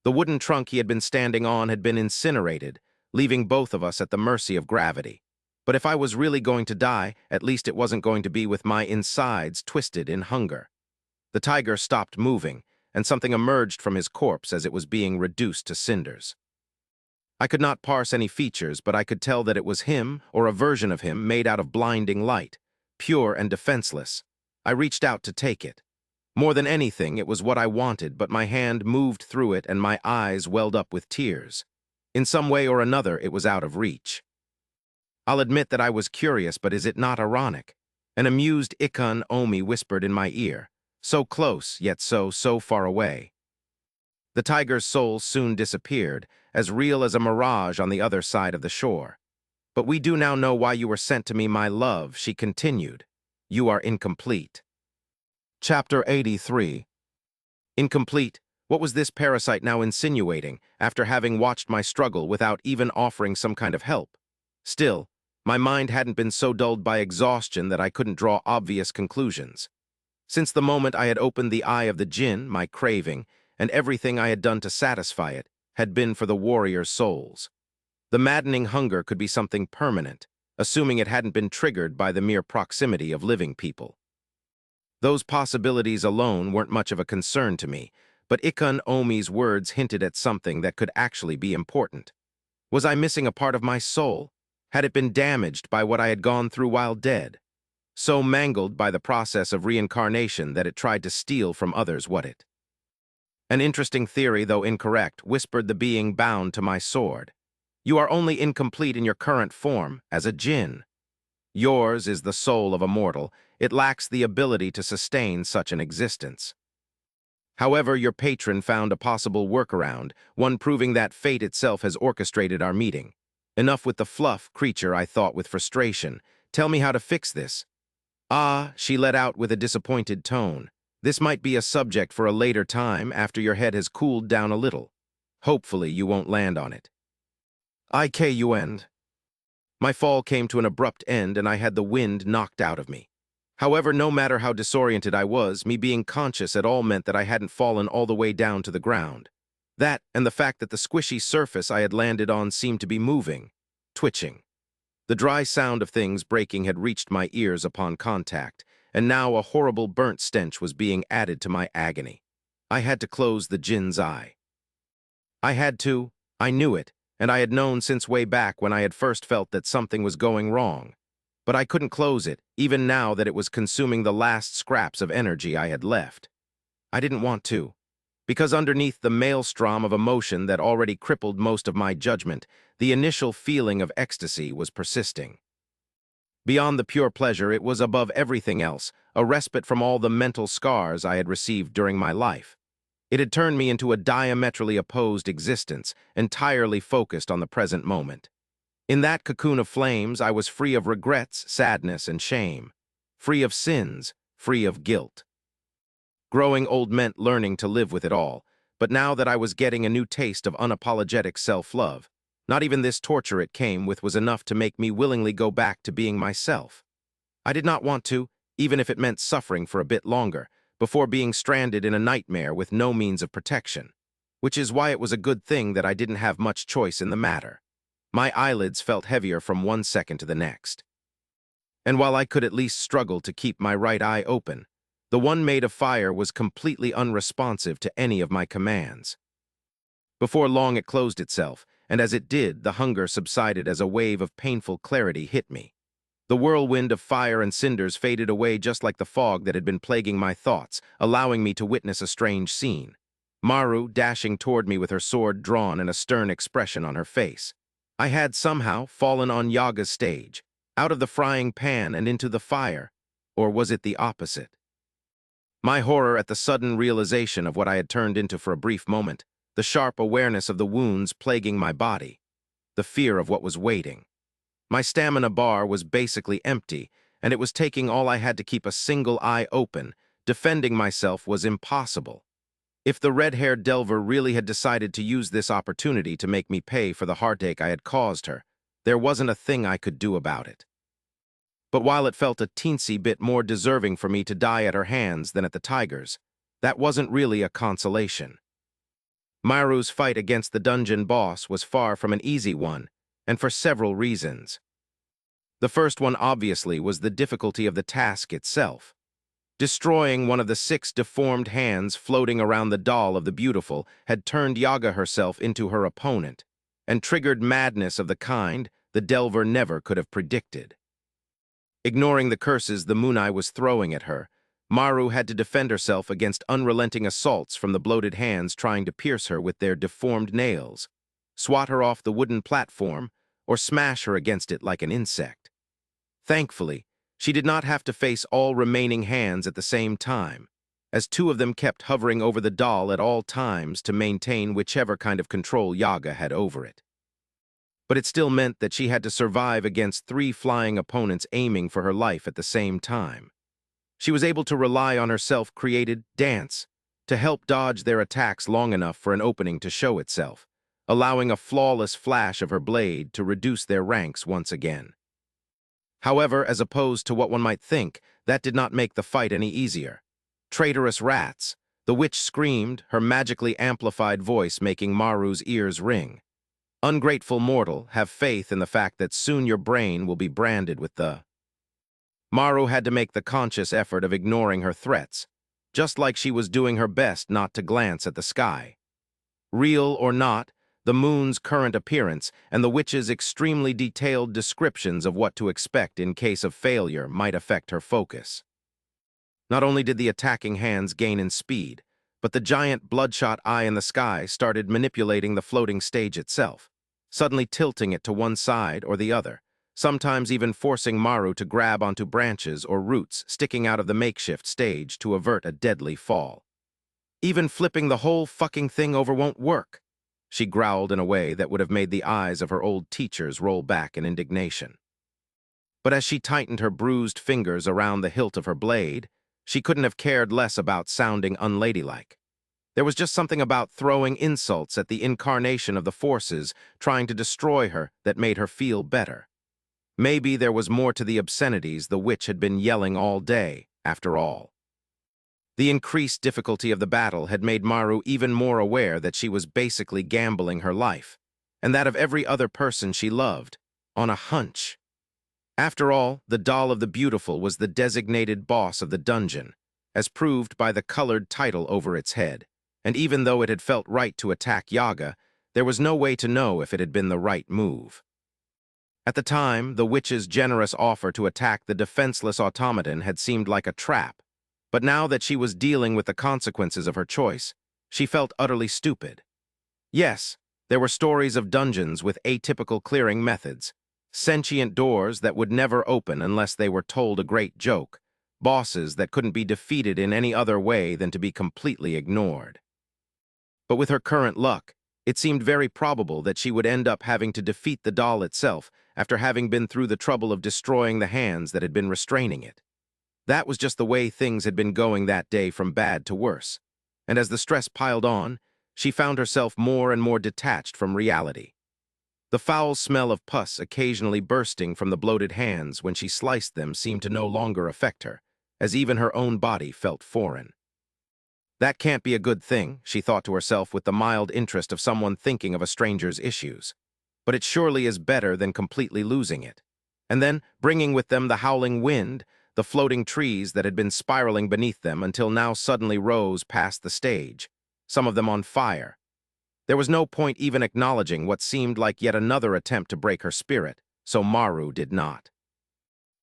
The wooden trunk he had been standing on had been incinerated, leaving both of us at the mercy of gravity. But if I was really going to die, at least it wasn't going to be with my insides twisted in hunger. The tiger stopped moving, and something emerged from his corpse as it was being reduced to cinders. I could not parse any features, but I could tell that it was him, or a version of him, made out of blinding light, pure and defenseless. I reached out to take it. More than anything, it was what I wanted, but my hand moved through it and my eyes welled up with tears. In some way or another, it was out of reach. I'll admit that I was curious, but is it not ironic? An amused Ikon Omi whispered in my ear, so close, yet so far away. The tiger's soul soon disappeared, as real as a mirage on the other side of the shore. But we do now know why you were sent to me, my love, she continued. You are incomplete. Chapter 83. Incomplete? What was this parasite now insinuating, after having watched my struggle without even offering some kind of help? Still, my mind hadn't been so dulled by exhaustion that I couldn't draw obvious conclusions. Since the moment I had opened the eye of the djinn, my craving, and everything I had done to satisfy it, had been for the warrior's souls. The maddening hunger could be something permanent, assuming it hadn't been triggered by the mere proximity of living people. Those possibilities alone weren't much of a concern to me, but Ikon Omi's words hinted at something that could actually be important. Was I missing a part of my soul? Had it been damaged by what I had gone through while dead? So mangled by the process of reincarnation that it tried to steal from others what it? An interesting theory, though incorrect, whispered the being bound to my sword. You are only incomplete in your current form, as a djinn. Yours is the soul of a mortal. It lacks the ability to sustain such an existence. However, your patron found a possible workaround, one proving that fate itself has orchestrated our meeting. Enough with the fluff, creature, I thought with frustration. Tell me how to fix this. Ah, she let out with a disappointed tone. This might be a subject for a later time after your head has cooled down a little. Hopefully you won't land on it. IKUN. My fall came to an abrupt end and I had the wind knocked out of me. However, no matter how disoriented I was, me being conscious at all meant that I hadn't fallen all the way down to the ground. That, and the fact that the squishy surface I had landed on seemed to be moving, twitching. The dry sound of things breaking had reached my ears upon contact, and now a horrible burnt stench was being added to my agony. I had to close the djinn's eye. I had to, I knew it, and I had known since way back when I had first felt that something was going wrong. But I couldn't close it, even now that it was consuming the last scraps of energy I had left. I didn't want to. Because underneath the maelstrom of emotion that already crippled most of my judgment, the initial feeling of ecstasy was persisting. Beyond the pure pleasure, it was above everything else, a respite from all the mental scars I had received during my life. It had turned me into a diametrically opposed existence, entirely focused on the present moment. In that cocoon of flames, I was free of regrets, sadness, and shame. Free of sins, free of guilt. Growing old meant learning to live with it all, but now that I was getting a new taste of unapologetic self-love, not even this torture it came with was enough to make me willingly go back to being myself. I did not want to, even if it meant suffering for a bit longer, before being stranded in a nightmare with no means of protection, which is why it was a good thing that I didn't have much choice in the matter. My eyelids felt heavier from one second to the next. And while I could at least struggle to keep my right eye open, the one made of fire was completely unresponsive to any of my commands. Before long it closed itself, and as it did, the hunger subsided as a wave of painful clarity hit me. The whirlwind of fire and cinders faded away just like the fog that had been plaguing my thoughts, allowing me to witness a strange scene. Maru dashing toward me with her sword drawn and a stern expression on her face. I had somehow fallen on Yaga's stage, out of the frying pan and into the fire, or was it the opposite? My horror at the sudden realization of what I had turned into for a brief moment, the sharp awareness of the wounds plaguing my body, the fear of what was waiting. My stamina bar was basically empty, and it was taking all I had to keep a single eye open. Defending myself was impossible. If the red-haired Delver really had decided to use this opportunity to make me pay for the heartache I had caused her, there wasn't a thing I could do about it. But while it felt a teensy bit more deserving for me to die at her hands than at the tiger's, that wasn't really a consolation. Maru's fight against the dungeon boss was far from an easy one, and for several reasons. The first one, obviously, was the difficulty of the task itself. Destroying one of the 6 deformed hands floating around the doll of the beautiful had turned Yaga herself into her opponent, and triggered madness of the kind the Delver never could have predicted. Ignoring the curses the Munai was throwing at her, Maru had to defend herself against unrelenting assaults from the bloated hands trying to pierce her with their deformed nails, swat her off the wooden platform, or smash her against it like an insect. Thankfully, she did not have to face all remaining hands at the same time, as 2 of them kept hovering over the doll at all times to maintain whichever kind of control Yaga had over it. But it still meant that she had to survive against 3 flying opponents aiming for her life at the same time. She was able to rely on her self-created dance to help dodge their attacks long enough for an opening to show itself, allowing a flawless flash of her blade to reduce their ranks once again. However, as opposed to what one might think, that did not make the fight any easier. Traitorous rats, the witch screamed, her magically amplified voice making Maru's ears ring. Ungrateful mortal, have faith in the fact that soon your brain will be branded with the... Maru had to make the conscious effort of ignoring her threats, just like she was doing her best not to glance at the sky. Real or not, the moon's current appearance and the witch's extremely detailed descriptions of what to expect in case of failure might affect her focus. Not only did the attacking hands gain in speed, but the giant bloodshot eye in the sky started manipulating the floating stage itself, suddenly tilting it to one side or the other, sometimes even forcing Maru to grab onto branches or roots sticking out of the makeshift stage to avert a deadly fall. Even flipping the whole fucking thing over won't work, she growled in a way that would have made the eyes of her old teachers roll back in indignation. But as she tightened her bruised fingers around the hilt of her blade, she couldn't have cared less about sounding unladylike. There was just something about throwing insults at the incarnation of the forces trying to destroy her that made her feel better. Maybe there was more to the obscenities the witch had been yelling all day, after all. The increased difficulty of the battle had made Maru even more aware that she was basically gambling her life, and that of every other person she loved, on a hunch. After all, the doll of the beautiful was the designated boss of the dungeon, as proved by the colored title over its head, and even though it had felt right to attack Yaga, there was no way to know if it had been the right move. At the time, the witch's generous offer to attack the defenseless automaton had seemed like a trap, but now that she was dealing with the consequences of her choice, She felt utterly stupid. Yes, there were stories of dungeons with atypical clearing methods, sentient doors that would never open unless they were told a great joke, bosses that couldn't be defeated in any other way than to be completely ignored. But with her current luck, it seemed very probable that she would end up having to defeat the doll itself after having been through the trouble of destroying the hands that had been restraining it. That was just the way things had been going that day from bad to worse. And as the stress piled on, she found herself more and more detached from reality. The foul smell of pus occasionally bursting from the bloated hands when she sliced them seemed to no longer affect her, as even her own body felt foreign. That can't be a good thing, she thought to herself with the mild interest of someone thinking of a stranger's issues. But it surely is better than completely losing it. And then, bringing with them the howling wind, the floating trees that had been spiraling beneath them until now suddenly rose past the stage, some of them on fire. There was no point even acknowledging what seemed like yet another attempt to break her spirit, so Maru did not.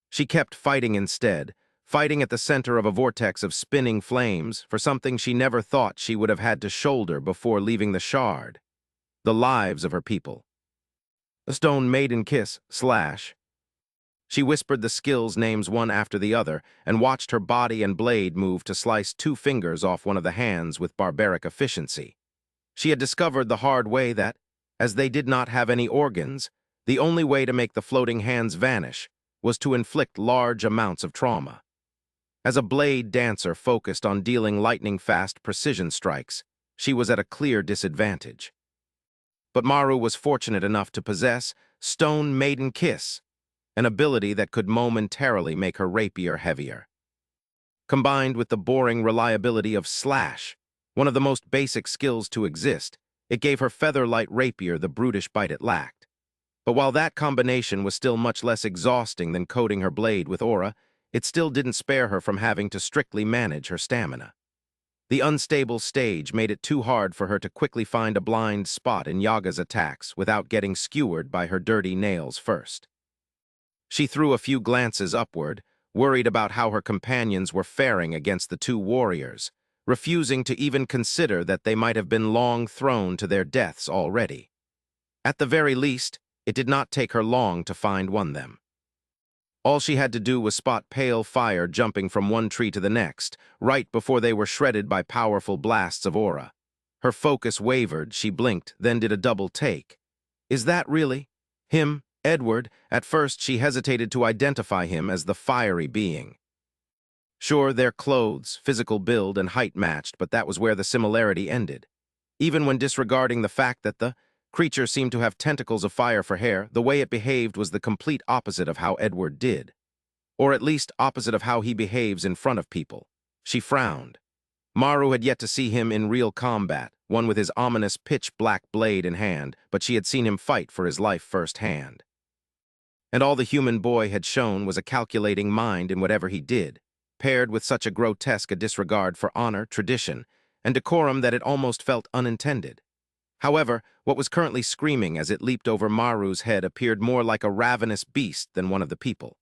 She kept fighting instead, fighting at the center of a vortex of spinning flames for something she never thought she would have had to shoulder before leaving the shard: the lives of her people. The stone maiden kiss, / She whispered the skills names one after the other and watched her body and blade move to slice 2 fingers off one of the hands with barbaric efficiency. She had discovered the hard way that, as they did not have any organs, the only way to make the floating hands vanish was to inflict large amounts of trauma. As a blade dancer focused on dealing lightning-fast precision strikes, she was at a clear disadvantage. But Maru was fortunate enough to possess Stone Maiden Kiss, an ability that could momentarily make her rapier heavier. Combined with the boring reliability of Slash, one of the most basic skills to exist, it gave her feather-light rapier the brutish bite it lacked. But while that combination was still much less exhausting than coating her blade with aura, it still didn't spare her from having to strictly manage her stamina. The unstable stage made it too hard for her to quickly find a blind spot in Yaga's attacks without getting skewered by her dirty nails first. She threw a few glances upward, worried about how her companions were faring against the 2 warriors, refusing to even consider that they might have been long thrown to their deaths already. At the very least, it did not take her long to find one of them. All she had to do was spot pale fire jumping from one tree to the next, right before they were shredded by powerful blasts of aura. Her focus wavered, she blinked, then did a double take. Is that really him, Edward? At first she hesitated to identify him as the fiery being. Sure, their clothes, physical build, and height matched, but that was where the similarity ended. Even when disregarding the fact that the creature seemed to have tentacles of fire for hair, the way it behaved was the complete opposite of how Edward did. Or at least opposite of how he behaves in front of people. She frowned. Maru had yet to see him in real combat, one with his ominous pitch-black blade in hand, but she had seen him fight for his life firsthand. And all the human boy had shown was a calculating mind in whatever he did, paired with such a grotesque a disregard for honor, tradition, and decorum that it almost felt unintended. However, what was currently screaming as it leaped over Maru's head appeared more like a ravenous beast than one of the people.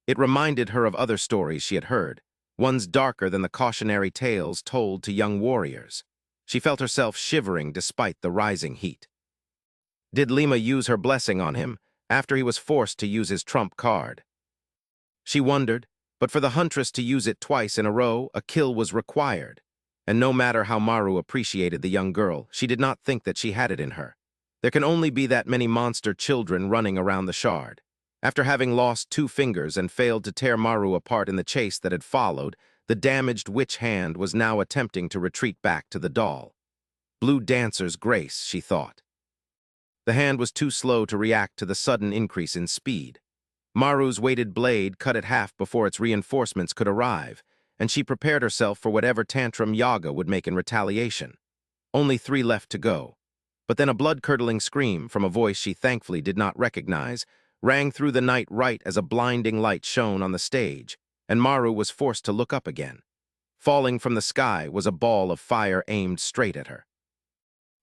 It reminded her of other stories she had heard, ones darker than the cautionary tales told to young warriors. She felt herself shivering despite the rising heat. Did Lima use her blessing on him after he was forced to use his trump card? She wondered, but for the huntress to use it twice in a row, a kill was required. And no matter how Maru appreciated the young girl, she did not think that she had it in her. There can only be that many monster children running around the shard. After having lost 2 fingers and failed to tear Maru apart in the chase that had followed, the damaged witch hand was now attempting to retreat back to the doll. Blue Dancer's grace, she thought. The hand was too slow to react to the sudden increase in speed. Maru's weighted blade cut it half before its reinforcements could arrive, and she prepared herself for whatever tantrum Yaga would make in retaliation. Only 3 left to go. But then a blood-curdling scream from a voice she thankfully did not recognize rang through the night right as a blinding light shone on the stage, and Maru was forced to look up again. Falling from the sky was a ball of fire aimed straight at her.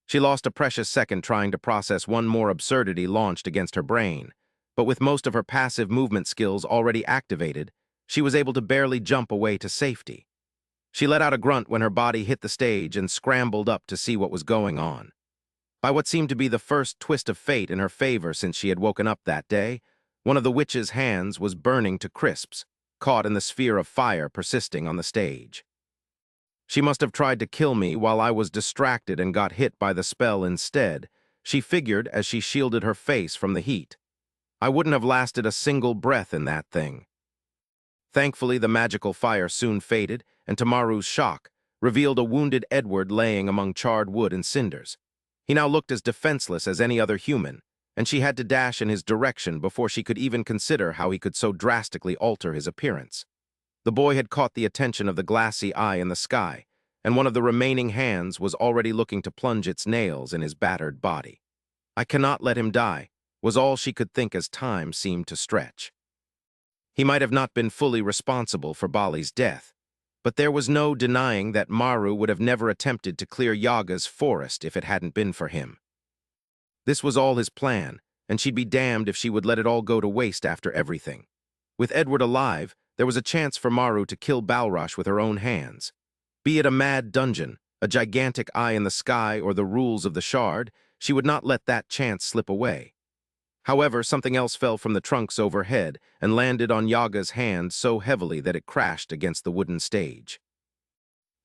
She lost a precious second trying to process one more absurdity launched against her brain, but with most of her passive movement skills already activated, she was able to barely jump away to safety. She let out a grunt when her body hit the stage and scrambled up to see what was going on. By what seemed to be the first twist of fate in her favor since she had woken up that day, one of the witch's hands was burning to crisps, caught in the sphere of fire persisting on the stage. She must have tried to kill me while I was distracted and got hit by the spell instead, she figured as she shielded her face from the heat. I wouldn't have lasted a single breath in that thing. Thankfully, the magical fire soon faded, and to Maru's shock, revealed a wounded Edward laying among charred wood and cinders. He now looked as defenseless as any other human, and she had to dash in his direction before she could even consider how he could so drastically alter his appearance. The boy had caught the attention of the glassy eye in the sky, and one of the remaining hands was already looking to plunge its nails in his battered body. I cannot let him die, was all she could think as time seemed to stretch. He might have not been fully responsible for Bali's death, but there was no denying that Maru would have never attempted to clear Yaga's forest if it hadn't been for him. This was all his plan, and she'd be damned if she would let it all go to waste after everything. With Edward alive, there was a chance for Maru to kill Balrosh with her own hands. Be it a mad dungeon, a gigantic eye in the sky, or the rules of the shard, she would not let that chance slip away. However, something else fell from the trunks overhead and landed on Yaga's hand so heavily that it crashed against the wooden stage.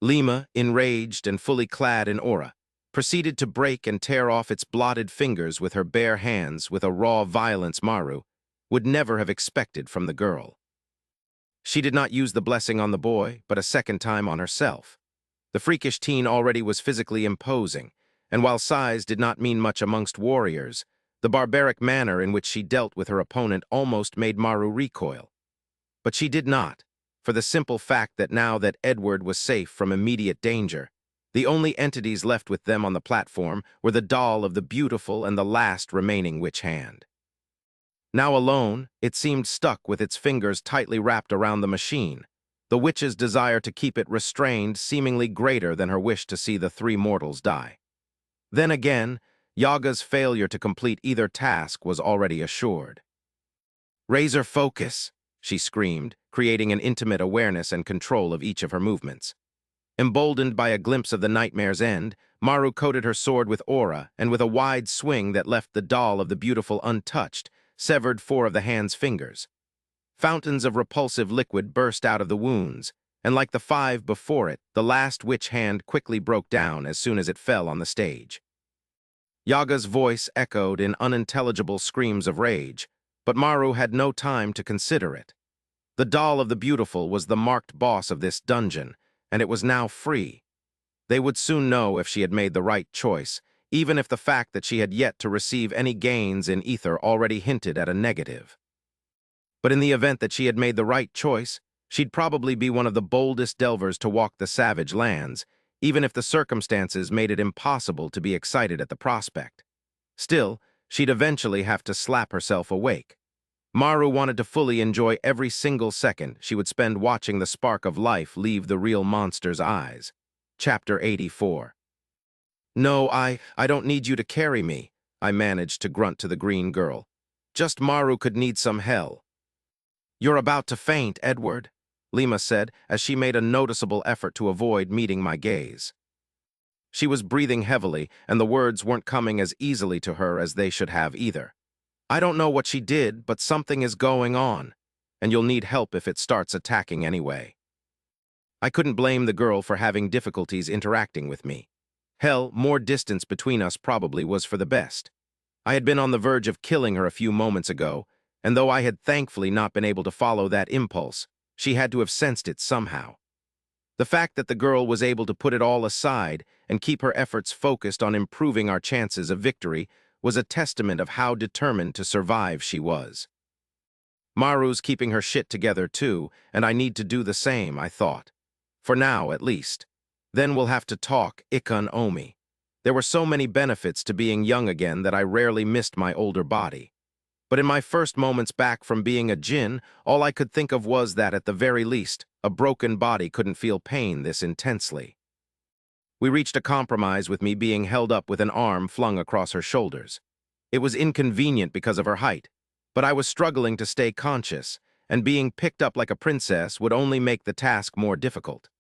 Lima, enraged and fully clad in aura, proceeded to break and tear off its blotted fingers with her bare hands with a raw violence Maru would never have expected from the girl. She did not use the blessing on the boy, but a second time on herself. The freakish teen already was physically imposing, and while size did not mean much amongst warriors, the barbaric manner in which she dealt with her opponent almost made Maru recoil. But she did not, for the simple fact that now that Edward was safe from immediate danger, the only entities left with them on the platform were the doll of the beautiful and the last remaining witch hand. Now alone, it seemed stuck with its fingers tightly wrapped around the machine, the witch's desire to keep it restrained seemingly greater than her wish to see the three mortals die. Then again, Yaga's failure to complete either task was already assured. "Razor focus," she screamed, creating an intimate awareness and control of each of her movements. Emboldened by a glimpse of the nightmare's end, Maru coated her sword with aura, and with a wide swing that left the doll of the beautiful untouched, severed 4 of the hand's fingers. Fountains of repulsive liquid burst out of the wounds, and like the 5 before it, the last witch hand quickly broke down as soon as it fell on the stage. Yaga's voice echoed in unintelligible screams of rage, but Maru had no time to consider it. The doll of the beautiful was the marked boss of this dungeon, and it was now free. They would soon know if she had made the right choice, even if the fact that she had yet to receive any gains in ether already hinted at a negative. But in the event that she had made the right choice, she'd probably be one of the boldest delvers to walk the savage lands, even if the circumstances made it impossible to be excited at the prospect. Still, she'd eventually have to slap herself awake. Maru wanted to fully enjoy every single second she would spend watching the spark of life leave the real monster's eyes. Chapter 84. "No, I don't need you to carry me," I managed to grunt to the green girl. "Just Maru could need some hell." "You're about to faint, Edward," Lima said as she made a noticeable effort to avoid meeting my gaze. She was breathing heavily, and the words weren't coming as easily to her as they should have either. "I don't know what she did, but something is going on, and you'll need help if it starts attacking anyway." I couldn't blame the girl for having difficulties interacting with me. Hell, more distance between us probably was for the best. I had been on the verge of killing her a few moments ago, and though I had thankfully not been able to follow that impulse, she had to have sensed it somehow. The fact that the girl was able to put it all aside and keep her efforts focused on improving our chances of victory was a testament of how determined to survive she was. Maru's keeping her shit together too, and I need to do the same, I thought. For now, at least. Then we'll have to talk Ikon Omi. There were so many benefits to being young again that I rarely missed my older body. But in my first moments back from being a djinn, all I could think of was that, at the very least, a broken body couldn't feel pain this intensely. We reached a compromise with me being held up with an arm flung across her shoulders. It was inconvenient because of her height, but I was struggling to stay conscious, and being picked up like a princess would only make the task more difficult.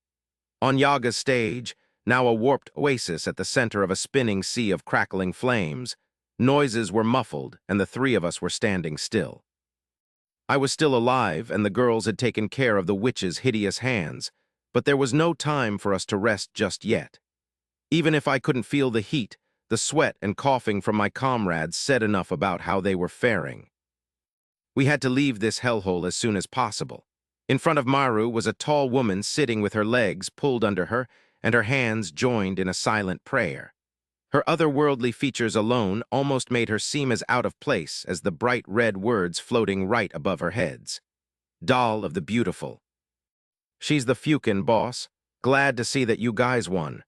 On Yaga's stage, now a warped oasis at the center of a spinning sea of crackling flames, noises were muffled and the three of us were standing still. I was still alive and the girls had taken care of the witch's hideous hands, but there was no time for us to rest just yet. Even if I couldn't feel the heat, the sweat and coughing from my comrades said enough about how they were faring. We had to leave this hellhole as soon as possible. In front of Maru was a tall woman sitting with her legs pulled under her and her hands joined in a silent prayer. Her otherworldly features alone almost made her seem as out of place as the bright red words floating right above her heads. Doll of the Beautiful. She's the Fukin, boss. Glad to see that you guys won.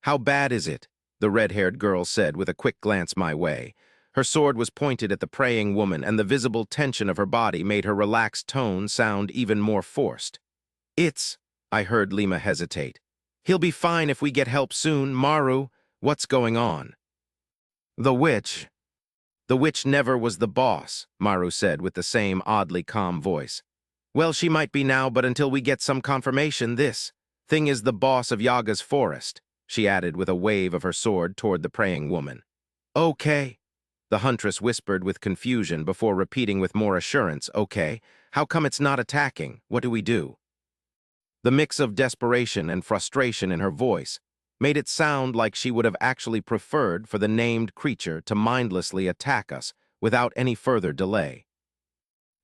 How bad is it? The red-haired girl said with a quick glance my way. Her sword was pointed at the praying woman, and the visible tension of her body made her relaxed tone sound even more forced. I heard Lima hesitate. He'll be fine if we get help soon, Maru. What's going on? The witch. The witch never was the boss, Maru said with the same oddly calm voice. Well, she might be now, but until we get some confirmation, this thing is the boss of Yaga's forest, she added with a wave of her sword toward the praying woman. Okay. The huntress whispered with confusion before repeating with more assurance, okay, how come it's not attacking? What do we do? The mix of desperation and frustration in her voice made it sound like she would have actually preferred for the named creature to mindlessly attack us without any further delay.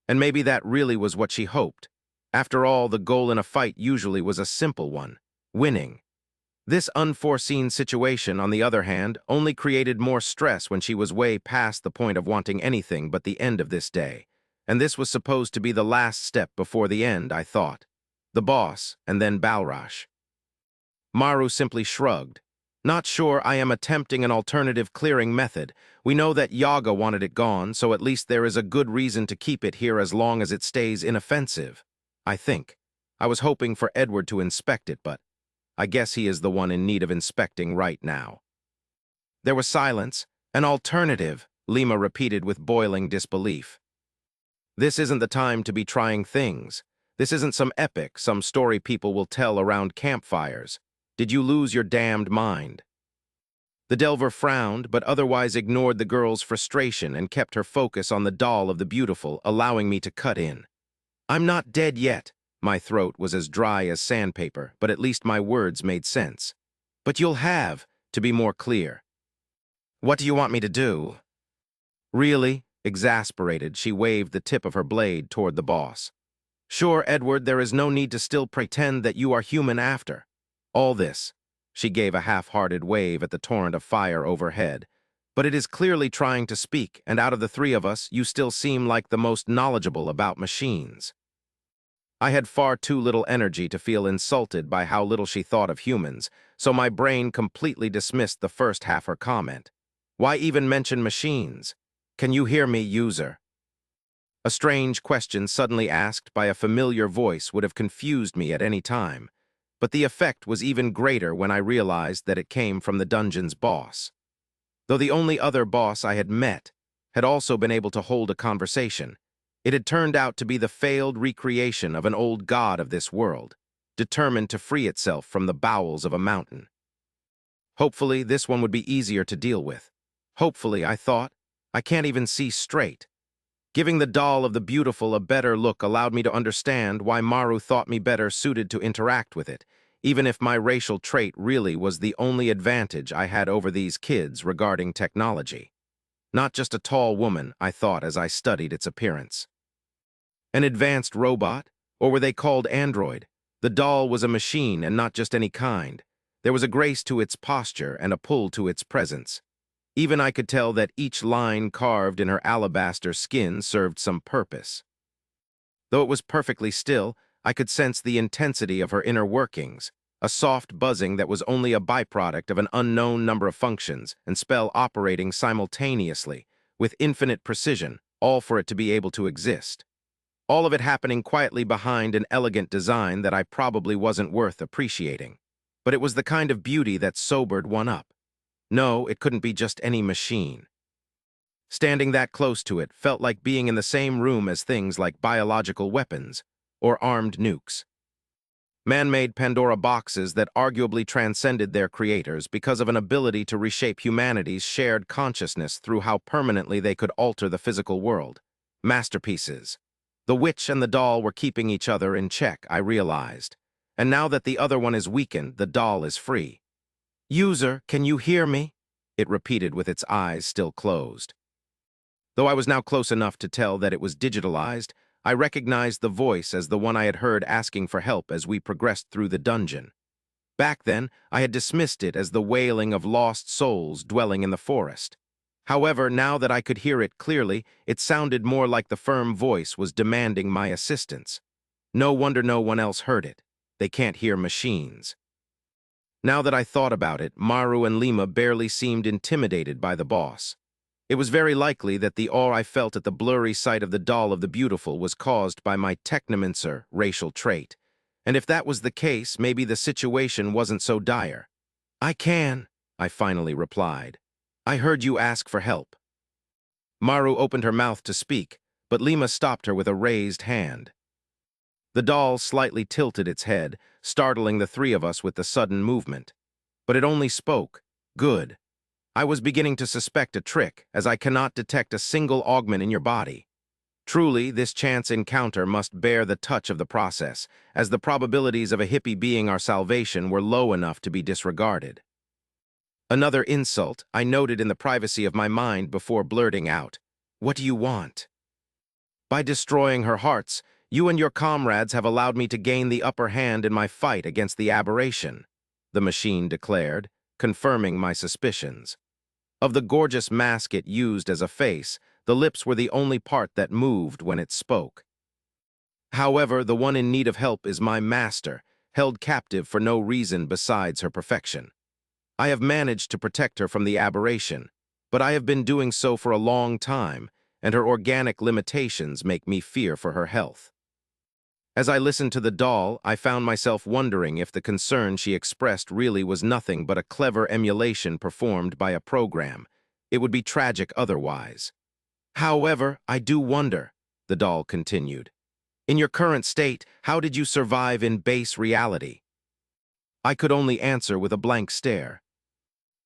And maybe that really was what she hoped. After all, the goal in a fight usually was a simple one, winning. This unforeseen situation, on the other hand, only created more stress when she was way past the point of wanting anything but the end of this day. And this was supposed to be the last step before the end, I thought. The boss, and then Balrash. Maru simply shrugged. Not sure I am attempting an alternative clearing method. We know that Yaga wanted it gone, so at least there is a good reason to keep it here as long as it stays inoffensive. I think. I was hoping for Edward to inspect it, but I guess he is the one in need of inspecting right now. There was silence. An alternative, Lima repeated with boiling disbelief. This isn't the time to be trying things. This isn't some epic, some story people will tell around campfires. Did you lose your damned mind? The Delver frowned, but otherwise ignored the girl's frustration and kept her focus on the doll of the beautiful, allowing me to cut in. I'm not dead yet. My throat was as dry as sandpaper, but at least my words made sense. But you'll have, to be more clear. What do you want me to do? Really? Exasperated, she waved the tip of her blade toward the boss. Sure, Edward, there is no need to still pretend that you are human after all this. She gave a half-hearted wave at the torrent of fire overhead. But it is clearly trying to speak, and out of the three of us, you still seem like the most knowledgeable about machines. I had far too little energy to feel insulted by how little she thought of humans, so my brain completely dismissed the first half her comment. Why even mention machines? Can you hear me, user? A strange question suddenly asked by a familiar voice would have confused me at any time, but the effect was even greater when I realized that it came from the dungeon's boss. Though the only other boss I had met had also been able to hold a conversation, it had turned out to be the failed recreation of an old god of this world, determined to free itself from the bowels of a mountain. Hopefully, this one would be easier to deal with. Hopefully, I thought. I can't even see straight. Giving the doll of the beautiful a better look allowed me to understand why Maru thought me better suited to interact with it, even if my racial trait really was the only advantage I had over these kids regarding technology. Not just a tall woman, I thought as I studied its appearance. An advanced robot? Or were they called android? The doll was a machine and not just any kind. There was a grace to its posture and a pull to its presence. Even I could tell that each line carved in her alabaster skin served some purpose. Though it was perfectly still, I could sense the intensity of her inner workings, a soft buzzing that was only a byproduct of an unknown number of functions and spell operating simultaneously, with infinite precision, all for it to be able to exist. All of it happening quietly behind an elegant design that I probably wasn't worth appreciating. But it was the kind of beauty that sobered one up. No, it couldn't be just any machine. Standing that close to it felt like being in the same room as things like biological weapons or armed nukes. Man-made Pandora boxes that arguably transcended their creators because of an ability to reshape humanity's shared consciousness through how permanently they could alter the physical world. Masterpieces. The witch and the doll were keeping each other in check, I realized. And now that the other one is weakened, the doll is free. "User, can you hear me?" It repeated with its eyes still closed. Though I was now close enough to tell that it was digitalized, I recognized the voice as the one I had heard asking for help as we progressed through the dungeon. Back then, I had dismissed it as the wailing of lost souls dwelling in the forest. However, now that I could hear it clearly, it sounded more like the firm voice was demanding my assistance. No wonder no one else heard it. They can't hear machines. Now that I thought about it, Maru and Lima barely seemed intimidated by the boss. It was very likely that the awe I felt at the blurry sight of the doll of the beautiful was caused by my technomancer racial trait. And if that was the case, maybe the situation wasn't so dire. "I can," I finally replied. "I heard you ask for help." Maru opened her mouth to speak, but Lima stopped her with a raised hand. The doll slightly tilted its head, startling the three of us with the sudden movement. But it only spoke, "Good." I was beginning to suspect a trick, as I cannot detect a single augment in your body. Truly, this chance encounter must bear the touch of the process, as the probabilities of a hippie being our salvation were low enough to be disregarded. Another insult I noted in the privacy of my mind before blurting out, "What do you want?" "By destroying her hearts, you and your comrades have allowed me to gain the upper hand in my fight against the aberration," the machine declared, confirming my suspicions. Of the gorgeous mask it used as a face, the lips were the only part that moved when it spoke. However, the one in need of help is my master, held captive for no reason besides her perfection. I have managed to protect her from the aberration, but I have been doing so for a long time, and her organic limitations make me fear for her health. As I listened to the doll, I found myself wondering if the concern she expressed really was nothing but a clever emulation performed by a program. It would be tragic otherwise. "However, I do wonder," the doll continued. "In your current state, how did you survive in base reality?" I could only answer with a blank stare.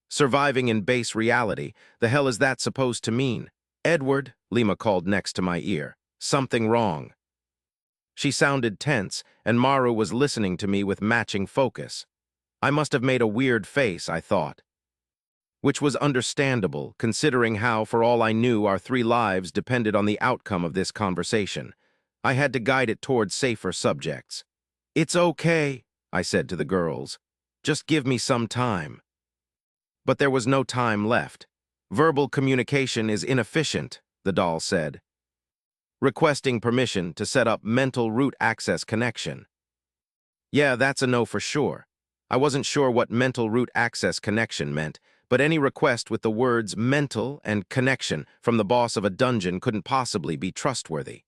Surviving in base reality, the hell is that supposed to mean? "Edward," Lima called next to my ear. "Something wrong." She sounded tense, and Maru was listening to me with matching focus. I must have made a weird face, I thought. Which was understandable, considering how, for all I knew, our 3 lives depended on the outcome of this conversation. I had to guide it towards safer subjects. "It's okay," I said to the girls. "Just give me some time." But there was no time left. "Verbal communication is inefficient," the doll said. "Requesting permission to set up mental root access connection." Yeah, that's a no for sure. I wasn't sure what mental root access connection meant, but any request with the words mental and connection from the boss of a dungeon couldn't possibly be trustworthy.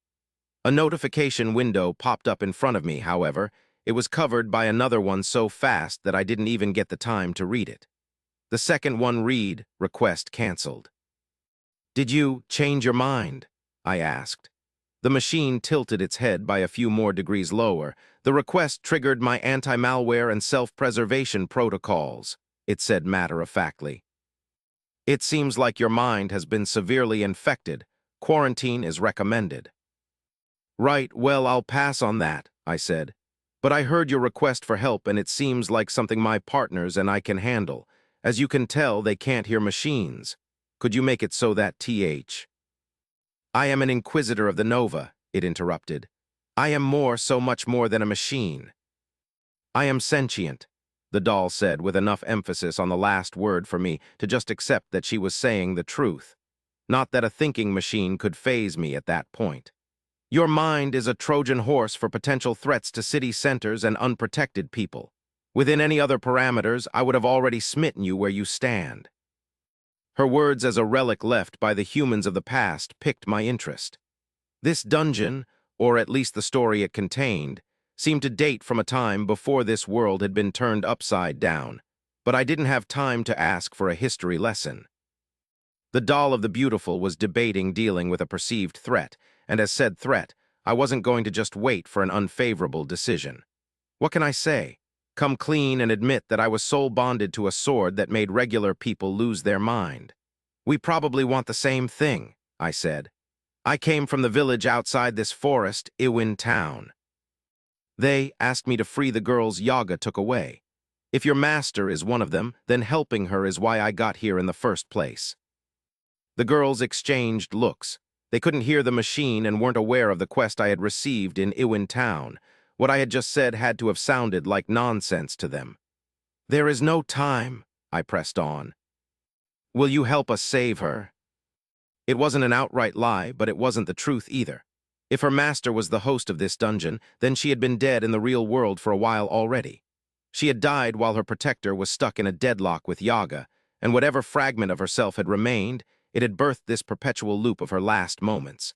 A notification window popped up in front of me, however. It was covered by another one so fast that I didn't even get the time to read it. The second one read, "Request canceled." "Did you change your mind?" I asked. The machine tilted its head by a few more degrees lower. "The request triggered my anti-malware and self-preservation protocols," it said matter-of-factly. "It seems like your mind has been severely infected. Quarantine is recommended." "Right, well, I'll pass on that," I said. "But I heard your request for help, and it seems like something my partners and I can handle. As you can tell, they can't hear machines. Could you make it so that th?" "I am an inquisitor of the Nova," it interrupted. "I am more, so much more than a machine." "I am sentient," the doll said with enough emphasis on the last word for me to just accept that she was saying the truth. Not that a thinking machine could faze me at that point. "Your mind is a Trojan horse for potential threats to city centers and unprotected people. Within any other parameters, I would have already smitten you where you stand." Her words as a relic left by the humans of the past piqued my interest. This dungeon, or at least the story it contained, seemed to date from a time before this world had been turned upside down, but I didn't have time to ask for a history lesson. The doll of the beautiful was debating dealing with a perceived threat, and as said threat, I wasn't going to just wait for an unfavorable decision. What can I say? Come clean and admit that I was soul bonded to a sword that made regular people lose their mind. We probably want the same thing, I said. I came from the village outside this forest, Iwin town. They asked me to free the girls Yaga took away. If your master is one of them, then helping her is why I got here in the first place. The girls exchanged looks. They couldn't hear the machine and weren't aware of the quest I had received in Iwin town. What I had just said had to have sounded like nonsense to them. There is no time, I pressed on. Will you help us save her? It wasn't an outright lie, but it wasn't the truth either. If her master was the host of this dungeon, then she had been dead in the real world for a while already. She had died while her protector was stuck in a deadlock with Yaga, and whatever fragment of herself had remained, it had birthed this perpetual loop of her last moments.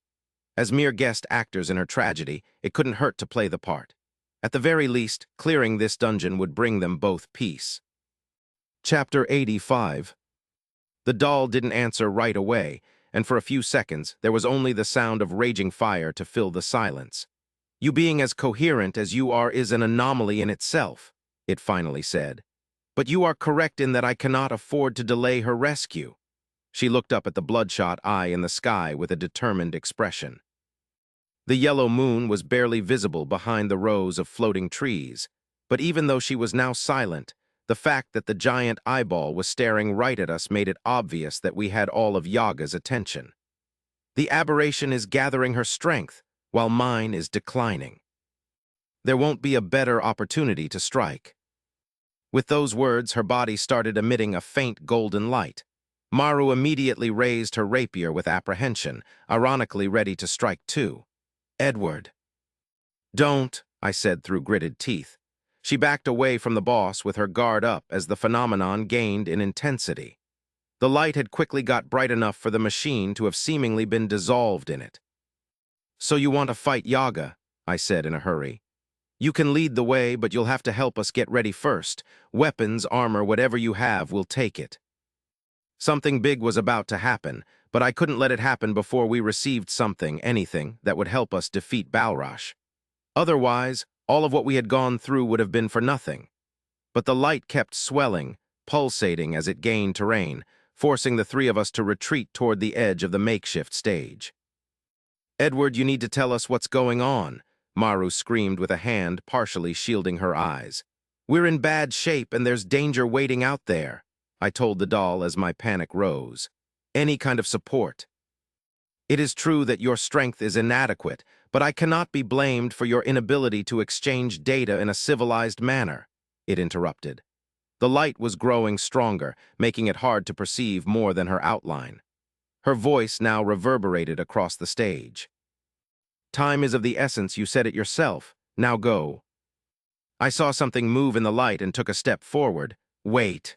As mere guest actors in her tragedy, it couldn't hurt to play the part. At the very least, clearing this dungeon would bring them both peace. Chapter 85. The doll didn't answer right away, and for a few seconds there was only the sound of raging fire to fill the silence. You being as coherent as you are is an anomaly in itself, it finally said. But you are correct in that I cannot afford to delay her rescue. She looked up at the bloodshot eye in the sky with a determined expression. The yellow moon was barely visible behind the rows of floating trees, but even though she was now silent, the fact that the giant eyeball was staring right at us made it obvious that we had all of Yaga's attention. The aberration is gathering her strength, while mine is declining. There won't be a better opportunity to strike. With those words, her body started emitting a faint golden light. Maru immediately raised her rapier with apprehension, ironically ready to strike too. Edward. Don't, I said through gritted teeth. She backed away from the boss with her guard up as the phenomenon gained in intensity. The light had quickly got bright enough for the machine to have seemingly been dissolved in it. So you want to fight Yaga, I said in a hurry. You can lead the way, but you'll have to help us get ready first. Weapons, armor, whatever you have, we'll take it. Something big was about to happen, but I couldn't let it happen before we received something, anything, that would help us defeat Balrash. Otherwise, all of what we had gone through would have been for nothing. But the light kept swelling, pulsating as it gained terrain, forcing the three of us to retreat toward the edge of the makeshift stage. Edward, you need to tell us what's going on, Maru screamed with a hand partially shielding her eyes. We're in bad shape and there's danger waiting out there, I told the doll as my panic rose. Any kind of support. It is true that your strength is inadequate, but I cannot be blamed for your inability to exchange data in a civilized manner, it interrupted. The light was growing stronger, making it hard to perceive more than her outline. Her voice now reverberated across the stage. Time is of the essence, you said it yourself. Now go. I saw something move in the light and took a step forward. Wait.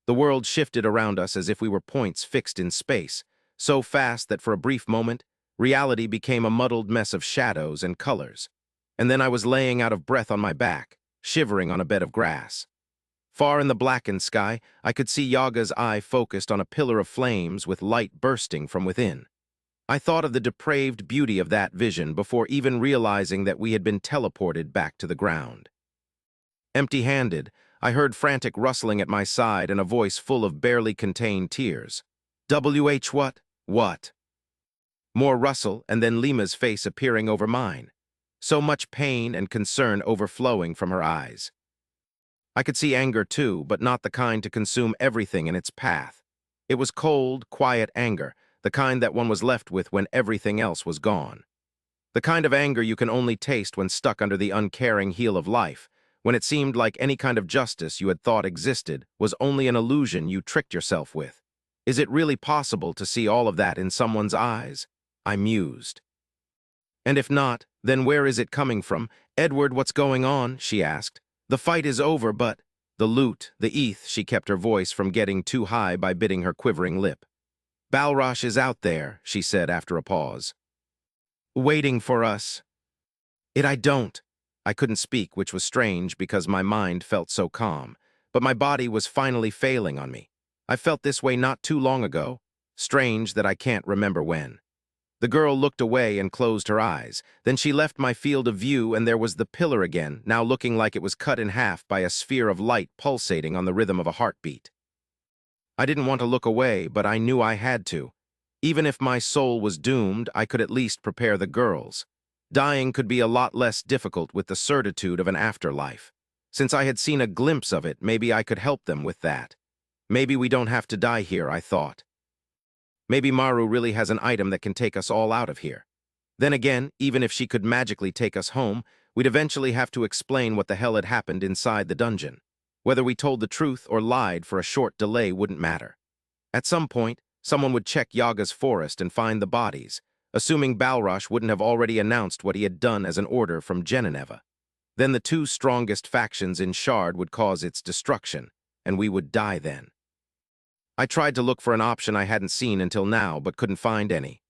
The world shifted around us as if we were points fixed in space, so fast that for a brief moment, reality became a muddled mess of shadows and colors. And then I was laying out of breath on my back, shivering on a bed of grass. Far in the blackened sky, I could see Yaga's eye focused on a pillar of flames with light bursting from within. I thought of the depraved beauty of that vision before even realizing that we had been teleported back to the ground. Empty-handed, I heard frantic rustling at my side and a voice full of barely contained tears. WH what? What? More rustle, and then Lima's face appearing over mine. So much pain and concern overflowing from her eyes. I could see anger too, but not the kind to consume everything in its path. It was cold, quiet anger, the kind that one was left with when everything else was gone. The kind of anger you can only taste when stuck under the uncaring heel of life, when it seemed like any kind of justice you had thought existed was only an illusion you tricked yourself with. Is it really possible to see all of that in someone's eyes? I mused. And if not, then where is it coming from? Edward, what's going on? She asked. The fight is over, but... The loot, the eth, she kept her voice from getting too high by biting her quivering lip. Balrash is out there, she said after a pause. Waiting for us. I don't. I couldn't speak, which was strange because my mind felt so calm, but my body was finally failing on me. I felt this way not too long ago. Strange that I can't remember when. The girl looked away and closed her eyes. Then she left my field of view, and there was the pillar again, now looking like it was cut in half by a sphere of light pulsating on the rhythm of a heartbeat. I didn't want to look away, but I knew I had to. Even if my soul was doomed, I could at least prepare the girls. Dying could be a lot less difficult with the certitude of an afterlife. Since I had seen a glimpse of it, maybe I could help them with that. Maybe we don't have to die here, I thought. Maybe Maru really has an item that can take us all out of here. Then again, even if she could magically take us home, we'd eventually have to explain what the hell had happened inside the dungeon. Whether we told the truth or lied for a short delay wouldn't matter. At some point, someone would check Yaga's forest and find the bodies, assuming Balrosh wouldn't have already announced what he had done as an order from Genineva. Then the two strongest factions in Shard would cause its destruction, and we would die then. I tried to look for an option I hadn't seen until now, but couldn't find any.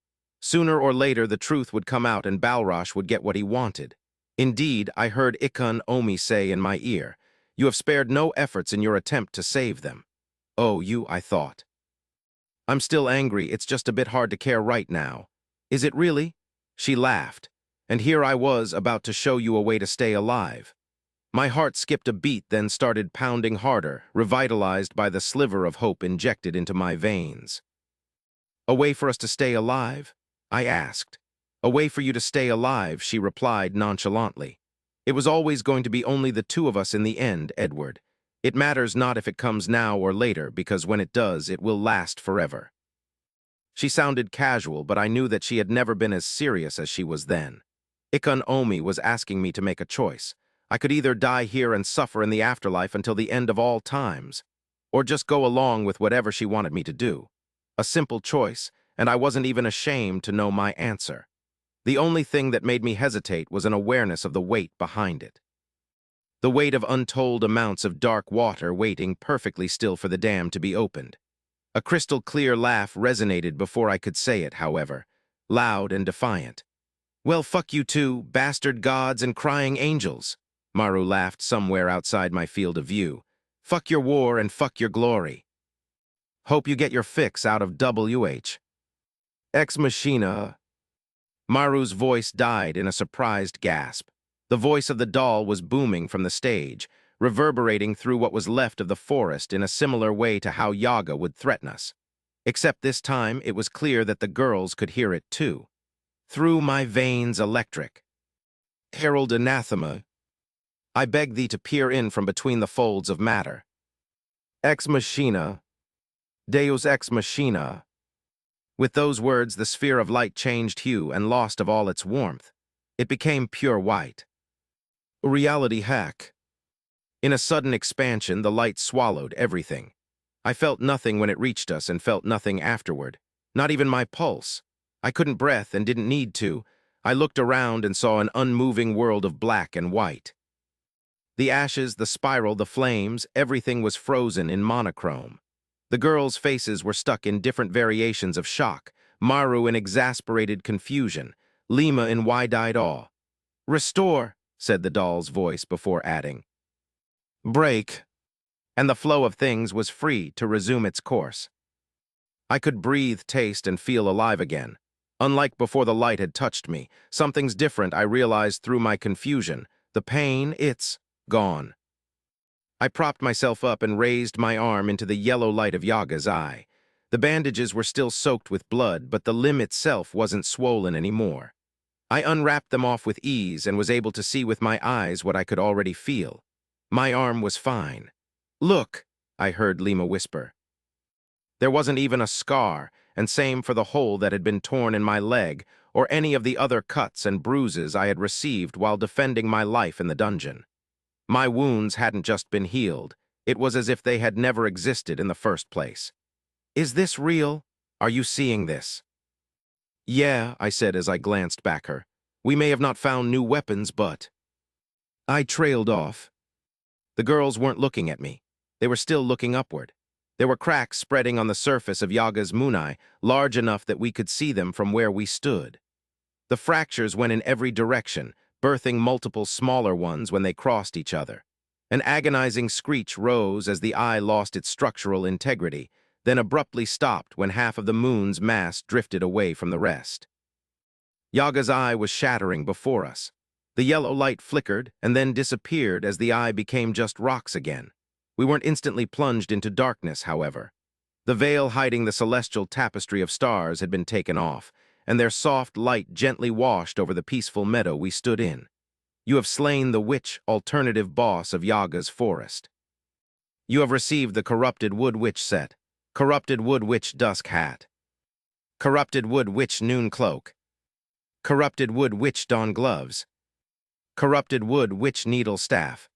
Sooner or later, the truth would come out and Balrosh would get what he wanted. Indeed, I heard Ikon Omi say in my ear, "You have spared no efforts in your attempt to save them." Oh, you, I thought. I'm still angry, it's just a bit hard to care right now. Is it really? She laughed, and here I was about to show you a way to stay alive. My heart skipped a beat, then started pounding harder, revitalized by the sliver of hope injected into my veins. "A way for us to stay alive?" I asked. "A way for you to stay alive," she replied nonchalantly. "It was always going to be only the two of us in the end, Edward. It matters not if it comes now or later, because when it does, it will last forever." She sounded casual, but I knew that she had never been as serious as she was then. Ikon Omi was asking me to make a choice. I could either die here and suffer in the afterlife until the end of all times, or just go along with whatever she wanted me to do. A simple choice, and I wasn't even ashamed to know my answer. The only thing that made me hesitate was an awareness of the weight behind it. The weight of untold amounts of dark water waiting perfectly still for the dam to be opened. A crystal-clear laugh resonated before I could say it, however, loud and defiant. "Well, fuck you too, bastard gods and crying angels," Maru laughed somewhere outside my field of view. "Fuck your war and fuck your glory. Hope you get your fix out of WH. Ex Machina." Maru's voice died in a surprised gasp. The voice of the doll was booming from the stage, reverberating through what was left of the forest in a similar way to how Yaga would threaten us. Except this time, it was clear that the girls could hear it too. "Through my veins electric. Herald anathema, I beg thee to peer in from between the folds of matter. Ex machina, Deus ex machina." With those words, the sphere of light changed hue and lost of all its warmth. It became pure white. Reality hack. In a sudden expansion, the light swallowed everything. I felt nothing when it reached us and felt nothing afterward. Not even my pulse. I couldn't breathe and didn't need to. I looked around and saw an unmoving world of black and white. The ashes, the spiral, the flames, everything was frozen in monochrome. The girls' faces were stuck in different variations of shock, Maru in exasperated confusion, Lima in wide-eyed awe. "Restore," said the doll's voice before adding, "break," and the flow of things was free to resume its course. I could breathe, taste, and feel alive again. Unlike before the light had touched me, something's different, I realized through my confusion. The pain, it's gone. I propped myself up and raised my arm into the yellow light of Yaga's eye. The bandages were still soaked with blood, but the limb itself wasn't swollen anymore. I unwrapped them off with ease and was able to see with my eyes what I could already feel. My arm was fine. "Look," I heard Lima whisper. There wasn't even a scar, and same for the hole that had been torn in my leg or any of the other cuts and bruises I had received while defending my life in the dungeon. My wounds hadn't just been healed. It was as if they had never existed in the first place. "Is this real? Are you seeing this?" "Yeah," I said as I glanced back her. "We may have not found new weapons, but—" I trailed off. The girls weren't looking at me. They were still looking upward. There were cracks spreading on the surface of Yaga's munai, large enough that we could see them from where we stood. The fractures went in every direction, birthing multiple smaller ones when they crossed each other. An agonizing screech rose as the eye lost its structural integrity, then abruptly stopped when half of the moon's mass drifted away from the rest. Yaga's eye was shattering before us. The yellow light flickered and then disappeared as the eye became just rocks again. We weren't instantly plunged into darkness, however. The veil hiding the celestial tapestry of stars had been taken off, and their soft light gently washed over the peaceful meadow we stood in. You have slain the witch alternative boss of Yaga's forest. You have received the corrupted wood witch set, corrupted wood witch dusk hat, corrupted wood witch noon cloak, corrupted wood witch dawn gloves, corrupted wood witch needle staff.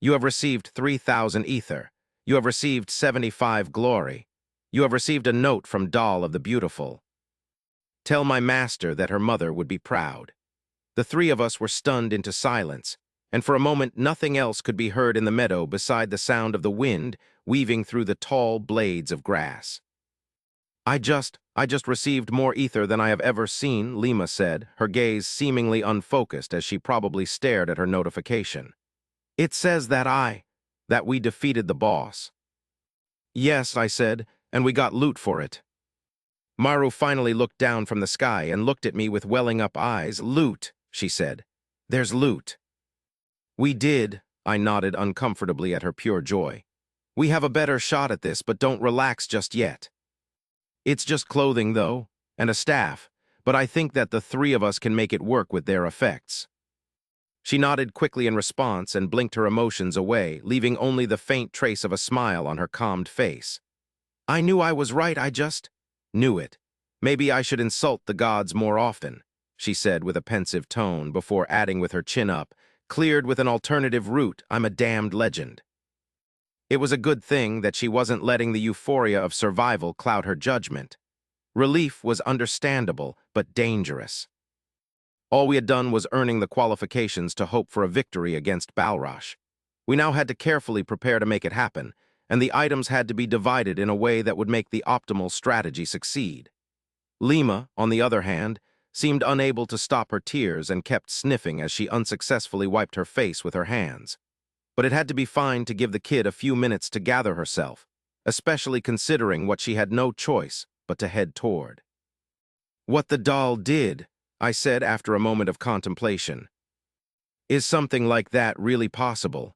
You have received 3,000 ether. You have received 75 glory. You have received a note from Doll of the Beautiful. Tell my master that her mother would be proud. The three of us were stunned into silence, and for a moment nothing else could be heard in the meadow beside the sound of the wind weaving through the tall blades of grass. I just received more ether than I have ever seen, Lima said, her gaze seemingly unfocused as she probably stared at her notification. It says that we defeated the boss. Yes, I said, and we got loot for it. Maru finally looked down from the sky and looked at me with welling up eyes. Loot, she said. There's loot. We did, I nodded uncomfortably at her pure joy. We have a better shot at this, but don't relax just yet. It's just clothing, though, and a staff, but I think that the three of us can make it work with their effects. She nodded quickly in response and blinked her emotions away, leaving only the faint trace of a smile on her calmed face. I knew I was right, I just knew it. Maybe I should insult the gods more often, she said with a pensive tone before adding with her chin up, cleared with an alternative route, I'm a damned legend. It was a good thing that she wasn't letting the euphoria of survival cloud her judgment. Relief was understandable, but dangerous. All we had done was earning the qualifications to hope for a victory against Balrosh. We now had to carefully prepare to make it happen, and the items had to be divided in a way that would make the optimal strategy succeed. Lima, on the other hand, seemed unable to stop her tears and kept sniffing as she unsuccessfully wiped her face with her hands. But it had to be fine to give the kid a few minutes to gather herself, especially considering what she had no choice but to head toward. What the doll did, I said after a moment of contemplation. Is something like that really possible?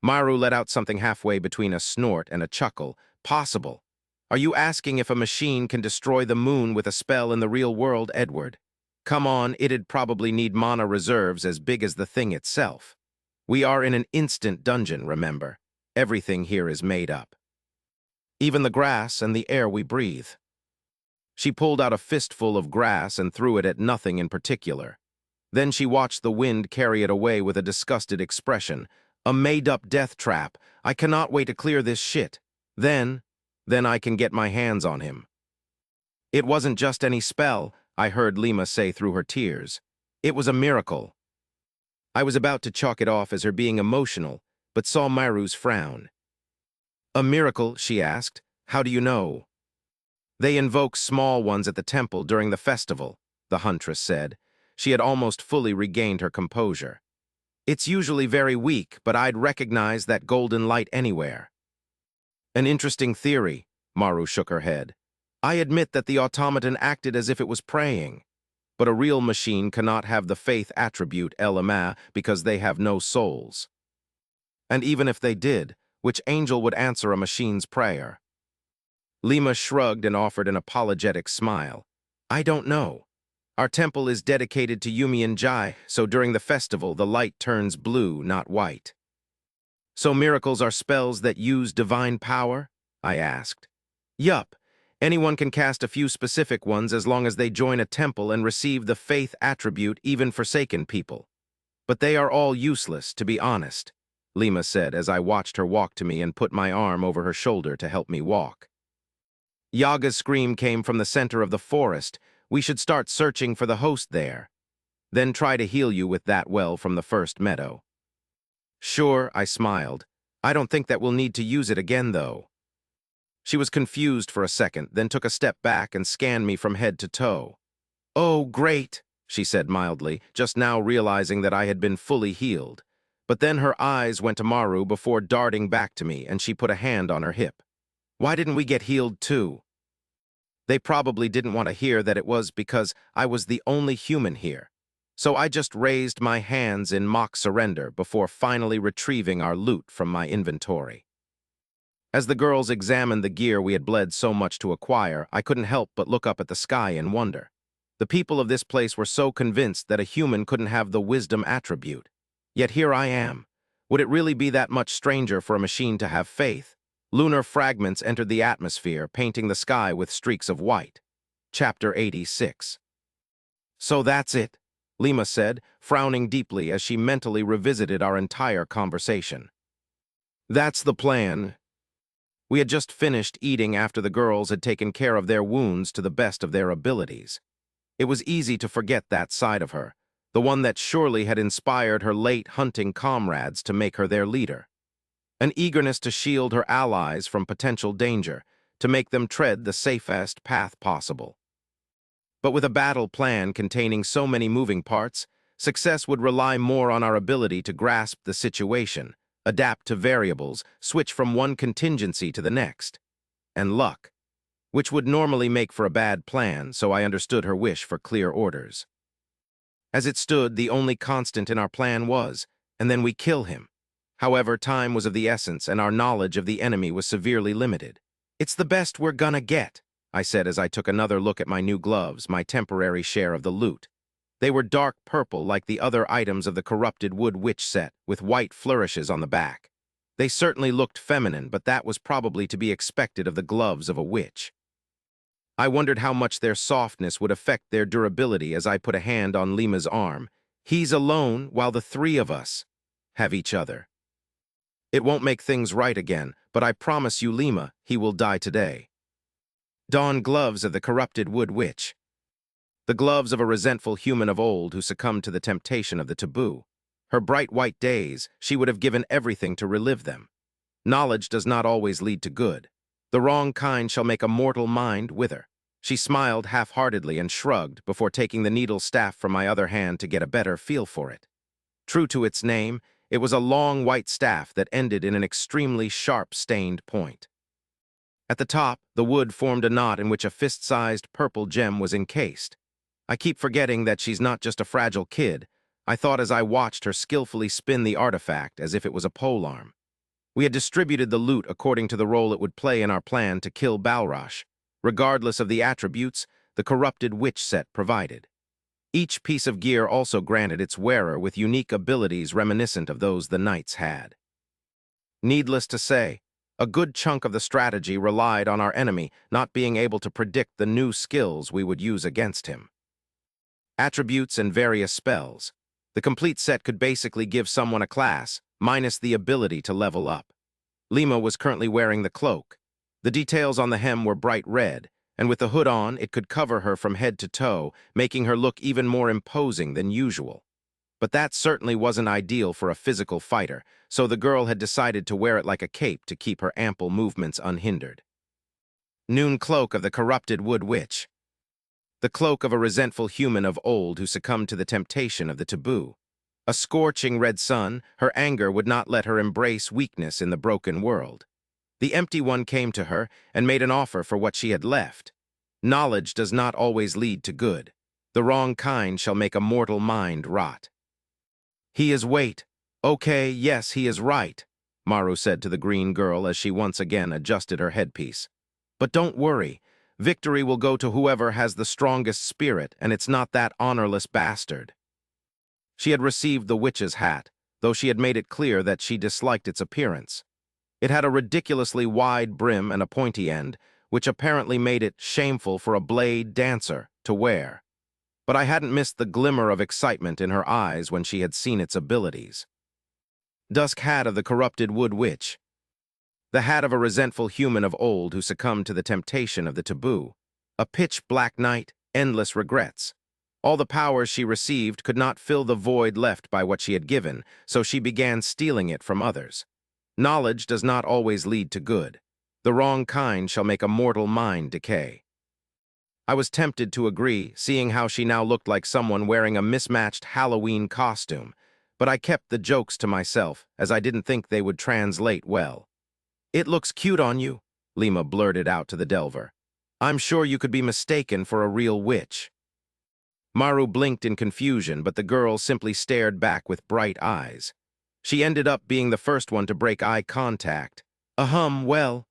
Maru let out something halfway between a snort and a chuckle. Possible? Are you asking if a machine can destroy the moon with a spell in the real world, Edward? Come on, it'd probably need mana reserves as big as the thing itself. We are in an instant dungeon, remember. Everything here is made up. Even the grass and the air we breathe. She pulled out a fistful of grass and threw it at nothing in particular. Then she watched the wind carry it away with a disgusted expression. A made-up death trap. I cannot wait to clear this shit. Then I can get my hands on him. It wasn't just any spell, I heard Lima say through her tears. It was a miracle. I was about to chalk it off as her being emotional, but saw Maru's frown. A miracle, she asked. How do you know? They invoke small ones at the temple during the festival, the huntress said. She had almost fully regained her composure. It's usually very weak, but I'd recognize that golden light anywhere. An interesting theory, Maru shook her head. I admit that the automaton acted as if it was praying. But a real machine cannot have the faith attribute Elama because they have no souls. And even if they did, which angel would answer a machine's prayer? Lima shrugged and offered an apologetic smile. I don't know. Our temple is dedicated to Yumian Jai, so during the festival the light turns blue, not white. So miracles are spells that use divine power? I asked. Yup. Anyone can cast a few specific ones as long as they join a temple and receive the faith attribute, even forsaken people. But they are all useless, to be honest, Lima said as I watched her walk to me and put my arm over her shoulder to help me walk. Yaga's scream came from the center of the forest. We should start searching for the host there. Then try to heal you with that well from the first meadow. Sure, I smiled. I don't think that we'll need to use it again, though. She was confused for a second, then took a step back and scanned me from head to toe. Oh, great, she said mildly, just now realizing that I had been fully healed. But then her eyes went to Maru before darting back to me, and she put a hand on her hip. Why didn't we get healed too? They probably didn't want to hear that it was because I was the only human here. So I just raised my hands in mock surrender before finally retrieving our loot from my inventory. As the girls examined the gear we had bled so much to acquire, I couldn't help but look up at the sky in wonder. The people of this place were so convinced that a human couldn't have the wisdom attribute. Yet here I am. Would it really be that much stranger for a machine to have faith? Lunar fragments entered the atmosphere, painting the sky with streaks of white. Chapter 86. So that's it, Lima said, frowning deeply as she mentally revisited our entire conversation. That's the plan. We had just finished eating after the girls had taken care of their wounds to the best of their abilities. It was easy to forget that side of her, the one that surely had inspired her late hunting comrades to make her their leader. An eagerness to shield her allies from potential danger, to make them tread the safest path possible. But with a battle plan containing so many moving parts, success would rely more on our ability to grasp the situation, adapt to variables, switch from one contingency to the next, and luck, which would normally make for a bad plan, so I understood her wish for clear orders. As it stood, the only constant in our plan was, and then we kill him. However, time was of the essence, and our knowledge of the enemy was severely limited. It's the best we're gonna get, I said as I took another look at my new gloves, my temporary share of the loot. They were dark purple like the other items of the corrupted wood witch set, with white flourishes on the back. They certainly looked feminine, but that was probably to be expected of the gloves of a witch. I wondered how much their softness would affect their durability as I put a hand on Lima's arm. He's alone while the three of us have each other. It won't make things right again, but I promise you, Lima, he will die today. Dawn gloves of the corrupted wood witch. The gloves of a resentful human of old who succumbed to the temptation of the taboo. Her bright white days, she would have given everything to relive them. Knowledge does not always lead to good. The wrong kind shall make a mortal mind wither. She smiled half-heartedly and shrugged before taking the needle staff from my other hand to get a better feel for it. True to its name, it was a long white staff that ended in an extremely sharp stained point. At the top, the wood formed a knot in which a fist-sized purple gem was encased. I keep forgetting that she's not just a fragile kid, I thought as I watched her skillfully spin the artifact as if it was a polearm. We had distributed the loot according to the role it would play in our plan to kill Balrosh, regardless of the attributes the corrupted witch set provided. Each piece of gear also granted its wearer with unique abilities reminiscent of those the knights had. Needless to say, a good chunk of the strategy relied on our enemy not being able to predict the new skills we would use against him. Attributes and various spells. The complete set could basically give someone a class, minus the ability to level up. Lima was currently wearing the cloak. The details on the hem were bright red, and with the hood on, it could cover her from head to toe, making her look even more imposing than usual. But that certainly wasn't ideal for a physical fighter, so the girl had decided to wear it like a cape to keep her ample movements unhindered. Noon cloak of the corrupted wood witch. The cloak of a resentful human of old who succumbed to the temptation of the taboo. A scorching red sun, her anger would not let her embrace weakness in the broken world. The empty one came to her and made an offer for what she had left. Knowledge does not always lead to good. The wrong kind shall make a mortal mind rot. He is wait. Okay, yes, he is right, Maru said to the green girl as she once again adjusted her headpiece. But don't worry. Victory will go to whoever has the strongest spirit, and it's not that honorless bastard. She had received the witch's hat, though she had made it clear that she disliked its appearance. It had a ridiculously wide brim and a pointy end, which apparently made it shameful for a blade dancer to wear. But I hadn't missed the glimmer of excitement in her eyes when she had seen its abilities. Dusk hat of the corrupted wood witch. The hat of a resentful human of old who succumbed to the temptation of the taboo. A pitch-black night, endless regrets. All the powers she received could not fill the void left by what she had given, so she began stealing it from others. Knowledge does not always lead to good. The wrong kind shall make a mortal mind decay. I was tempted to agree, seeing how she now looked like someone wearing a mismatched Halloween costume, but I kept the jokes to myself, as I didn't think they would translate well. It looks cute on you, Lima blurted out to the Delver. I'm sure you could be mistaken for a real witch. Maru blinked in confusion, but the girl simply stared back with bright eyes. She ended up being the first one to break eye contact. Well,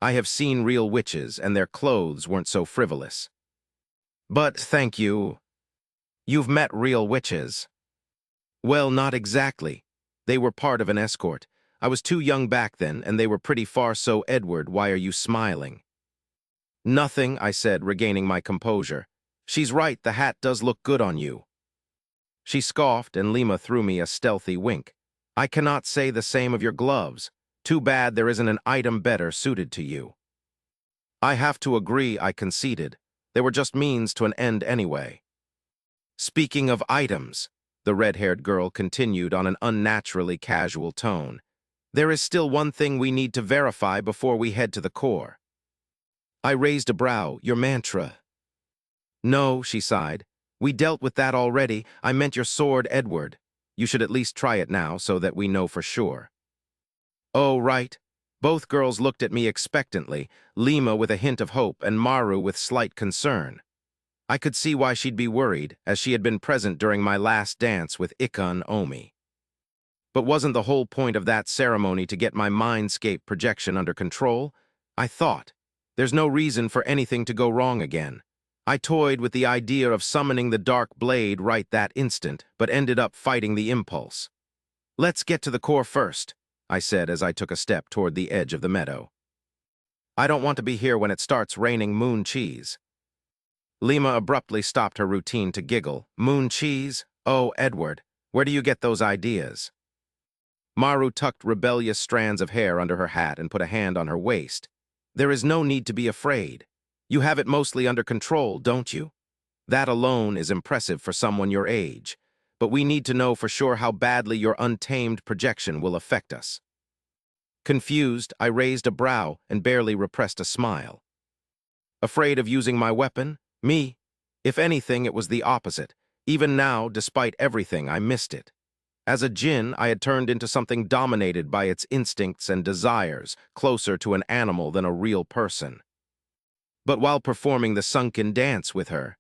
I have seen real witches, and their clothes weren't so frivolous. But, thank you, you've met real witches. Well, not exactly. They were part of an escort. I was too young back then, and they were pretty far, so Edward, why are you smiling? Nothing, I said, regaining my composure. She's right, the hat does look good on you. She scoffed, and Lima threw me a stealthy wink. I cannot say the same of your gloves. Too bad there isn't an item better suited to you. I have to agree, I conceded. They were just means to an end anyway. Speaking of items, the red-haired girl continued on an unnaturally casual tone, there is still one thing we need to verify before we head to the core. I raised a brow. Your mantra. No, she sighed. We dealt with that already. I meant your sword, Edward. You should at least try it now so that we know for sure. Oh, right. Both girls looked at me expectantly, Lima with a hint of hope and Maru with slight concern. I could see why she'd be worried, as she had been present during my last dance with Ikon Omi. But wasn't the whole point of that ceremony to get my mindscape projection under control? I thought. There's no reason for anything to go wrong again. I toyed with the idea of summoning the dark blade right that instant, but ended up fighting the impulse. Let's get to the core first, I said as I took a step toward the edge of the meadow. I don't want to be here when it starts raining moon cheese. Lima abruptly stopped her routine to giggle. Moon cheese? Oh, Edward, where do you get those ideas? Maru tucked rebellious strands of hair under her hat and put a hand on her waist. There is no need to be afraid. You have it mostly under control, don't you? That alone is impressive for someone your age. But we need to know for sure how badly your untamed projection will affect us. Confused, I raised a brow and barely repressed a smile. Afraid of using my weapon? Me? If anything, it was the opposite. Even now, despite everything, I missed it. As a djinn, I had turned into something dominated by its instincts and desires, closer to an animal than a real person. But while performing the sunken dance with her,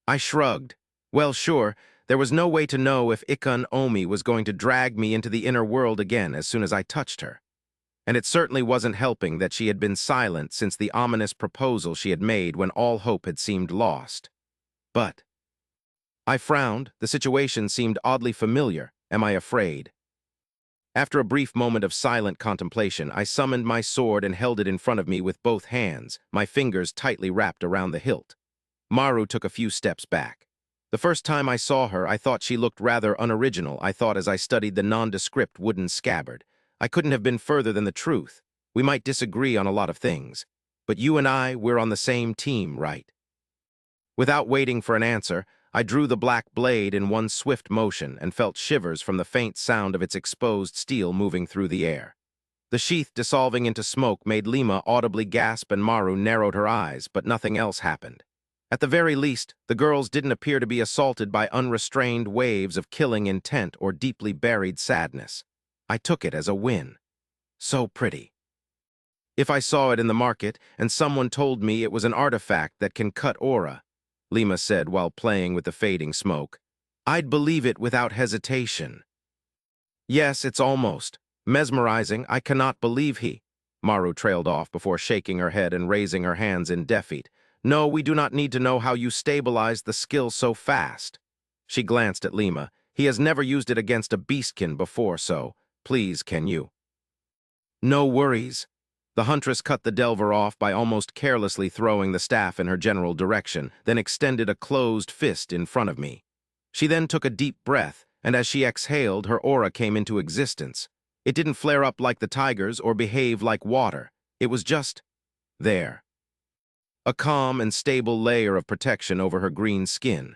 I shrugged. Well, sure, there was no way to know if Ikon Omi was going to drag me into the inner world again as soon as I touched her. And it certainly wasn't helping that she had been silent since the ominous proposal she had made when all hope had seemed lost. But I frowned. The situation seemed oddly familiar. Am I afraid? After a brief moment of silent contemplation, I summoned my sword and held it in front of me with both hands, my fingers tightly wrapped around the hilt. Maru took a few steps back. The first time I saw her, I thought she looked rather unoriginal, I thought as I studied the nondescript wooden scabbard. I couldn't have been further than the truth. We might disagree on a lot of things, but you and I, we're on the same team, right? Without waiting for an answer, I drew the black blade in one swift motion and felt shivers from the faint sound of its exposed steel moving through the air. The sheath dissolving into smoke made Lima audibly gasp and Maru narrowed her eyes, but nothing else happened. At the very least, the girls didn't appear to be assaulted by unrestrained waves of killing intent or deeply buried sadness. I took it as a win. So pretty. If I saw it in the market and someone told me it was an artifact that can cut aura, Lima said while playing with the fading smoke, I'd believe it without hesitation. Yes, it's almost mesmerizing. I cannot believe he. Maru trailed off before shaking her head and raising her hands in defeat. No, we do not need to know how you stabilized the skill so fast. She glanced at Lima. He has never used it against a beastkin before, so please, can you? No worries. The huntress cut the delver off by almost carelessly throwing the staff in her general direction, then extended a closed fist in front of me. She then took a deep breath, and as she exhaled, her aura came into existence. It didn't flare up like the tiger's or behave like water. It was just there. A calm and stable layer of protection over her green skin.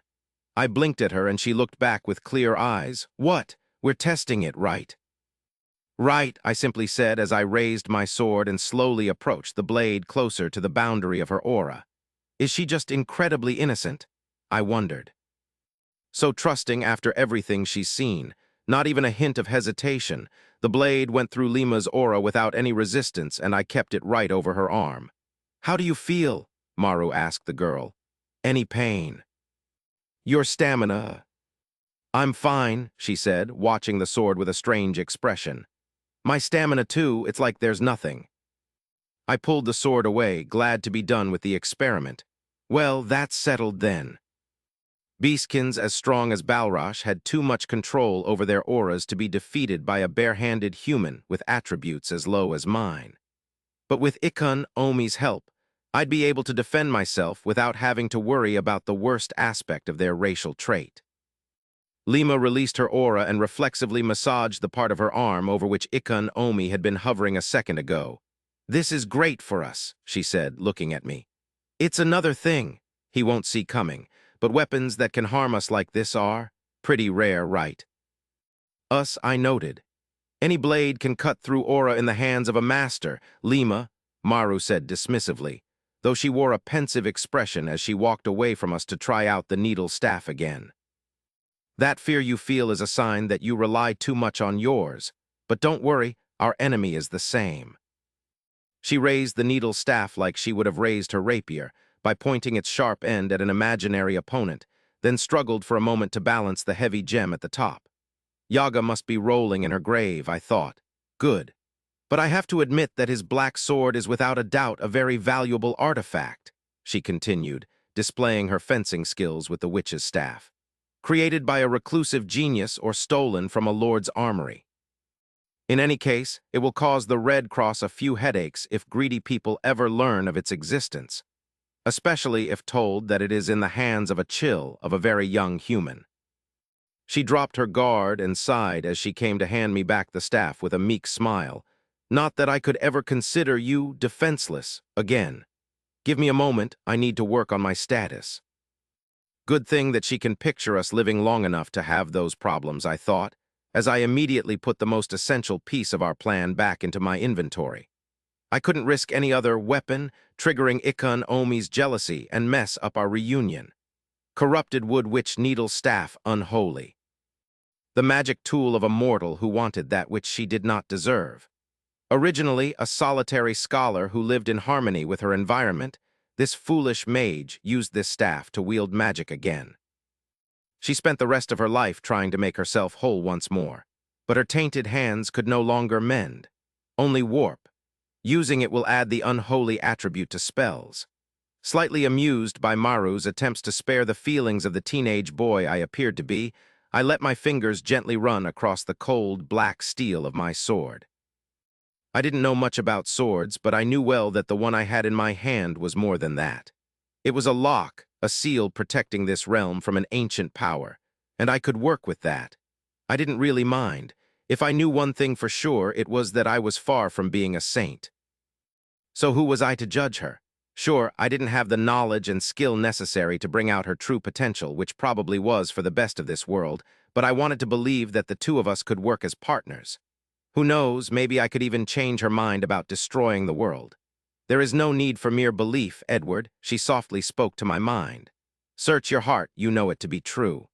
I blinked at her and she looked back with clear eyes. What? We're testing it, right? Right, I simply said as I raised my sword and slowly approached the blade closer to the boundary of her aura. Is she just incredibly innocent? I wondered. So trusting after everything she's seen, not even a hint of hesitation. The blade went through Lima's aura without any resistance and I kept it right over her arm. How do you feel? Maru asked the girl. Any pain? Your stamina. I'm fine, she said, watching the sword with a strange expression. My stamina too, it's like there's nothing. I pulled the sword away, glad to be done with the experiment. Well, that's settled then. Beastkins as strong as Balrosh had too much control over their auras to be defeated by a bare-handed human with attributes as low as mine. But with Ikon Omi's help, I'd be able to defend myself without having to worry about the worst aspect of their racial trait. Lima released her aura and reflexively massaged the part of her arm over which Ikon Omi had been hovering a second ago. This is great for us, she said, looking at me. It's another thing he won't see coming, but weapons that can harm us like this are pretty rare, right? Us, I noted. Any blade can cut through aura in the hands of a master, Lima, Maru said dismissively, though she wore a pensive expression as she walked away from us to try out the needle staff again. That fear you feel is a sign that you rely too much on yours, but don't worry, our enemy is the same. She raised the needle staff like she would have raised her rapier, by pointing its sharp end at an imaginary opponent, then struggled for a moment to balance the heavy gem at the top. Yaga must be rolling in her grave, I thought. Good. But I have to admit that his black sword is without a doubt a very valuable artifact, she continued, displaying her fencing skills with the witch's staff. Created by a reclusive genius or stolen from a lord's armory. In any case, it will cause the Red Cross a few headaches if greedy people ever learn of its existence, especially if told that it is in the hands of a chill of a very young human. She dropped her guard and sighed as she came to hand me back the staff with a meek smile. Not that I could ever consider you defenseless again. Give me a moment, I need to work on my status. Good thing that she can picture us living long enough to have those problems, I thought, as I immediately put the most essential piece of our plan back into my inventory. I couldn't risk any other weapon, triggering Ikon Omi's jealousy and mess up our reunion. Corrupted wood witch needle staff unholy. The magic tool of a mortal who wanted that which she did not deserve. Originally a solitary scholar who lived in harmony with her environment, this foolish mage used this staff to wield magic again. She spent the rest of her life trying to make herself whole once more, but her tainted hands could no longer mend, only warp. Using it will add the unholy attribute to spells. Slightly amused by Maru's attempts to spare the feelings of the teenage boy I appeared to be, I let my fingers gently run across the cold, black steel of my sword. I didn't know much about swords, but I knew well that the one I had in my hand was more than that. It was a lock, a seal protecting this realm from an ancient power, and I could work with that. I didn't really mind. If I knew one thing for sure, it was that I was far from being a saint. So who was I to judge her? Sure, I didn't have the knowledge and skill necessary to bring out her true potential, which probably was for the best of this world, but I wanted to believe that the two of us could work as partners. Who knows, maybe I could even change her mind about destroying the world. There is no need for mere belief, Edward, she softly spoke to my mind. Search your heart, you know it to be true.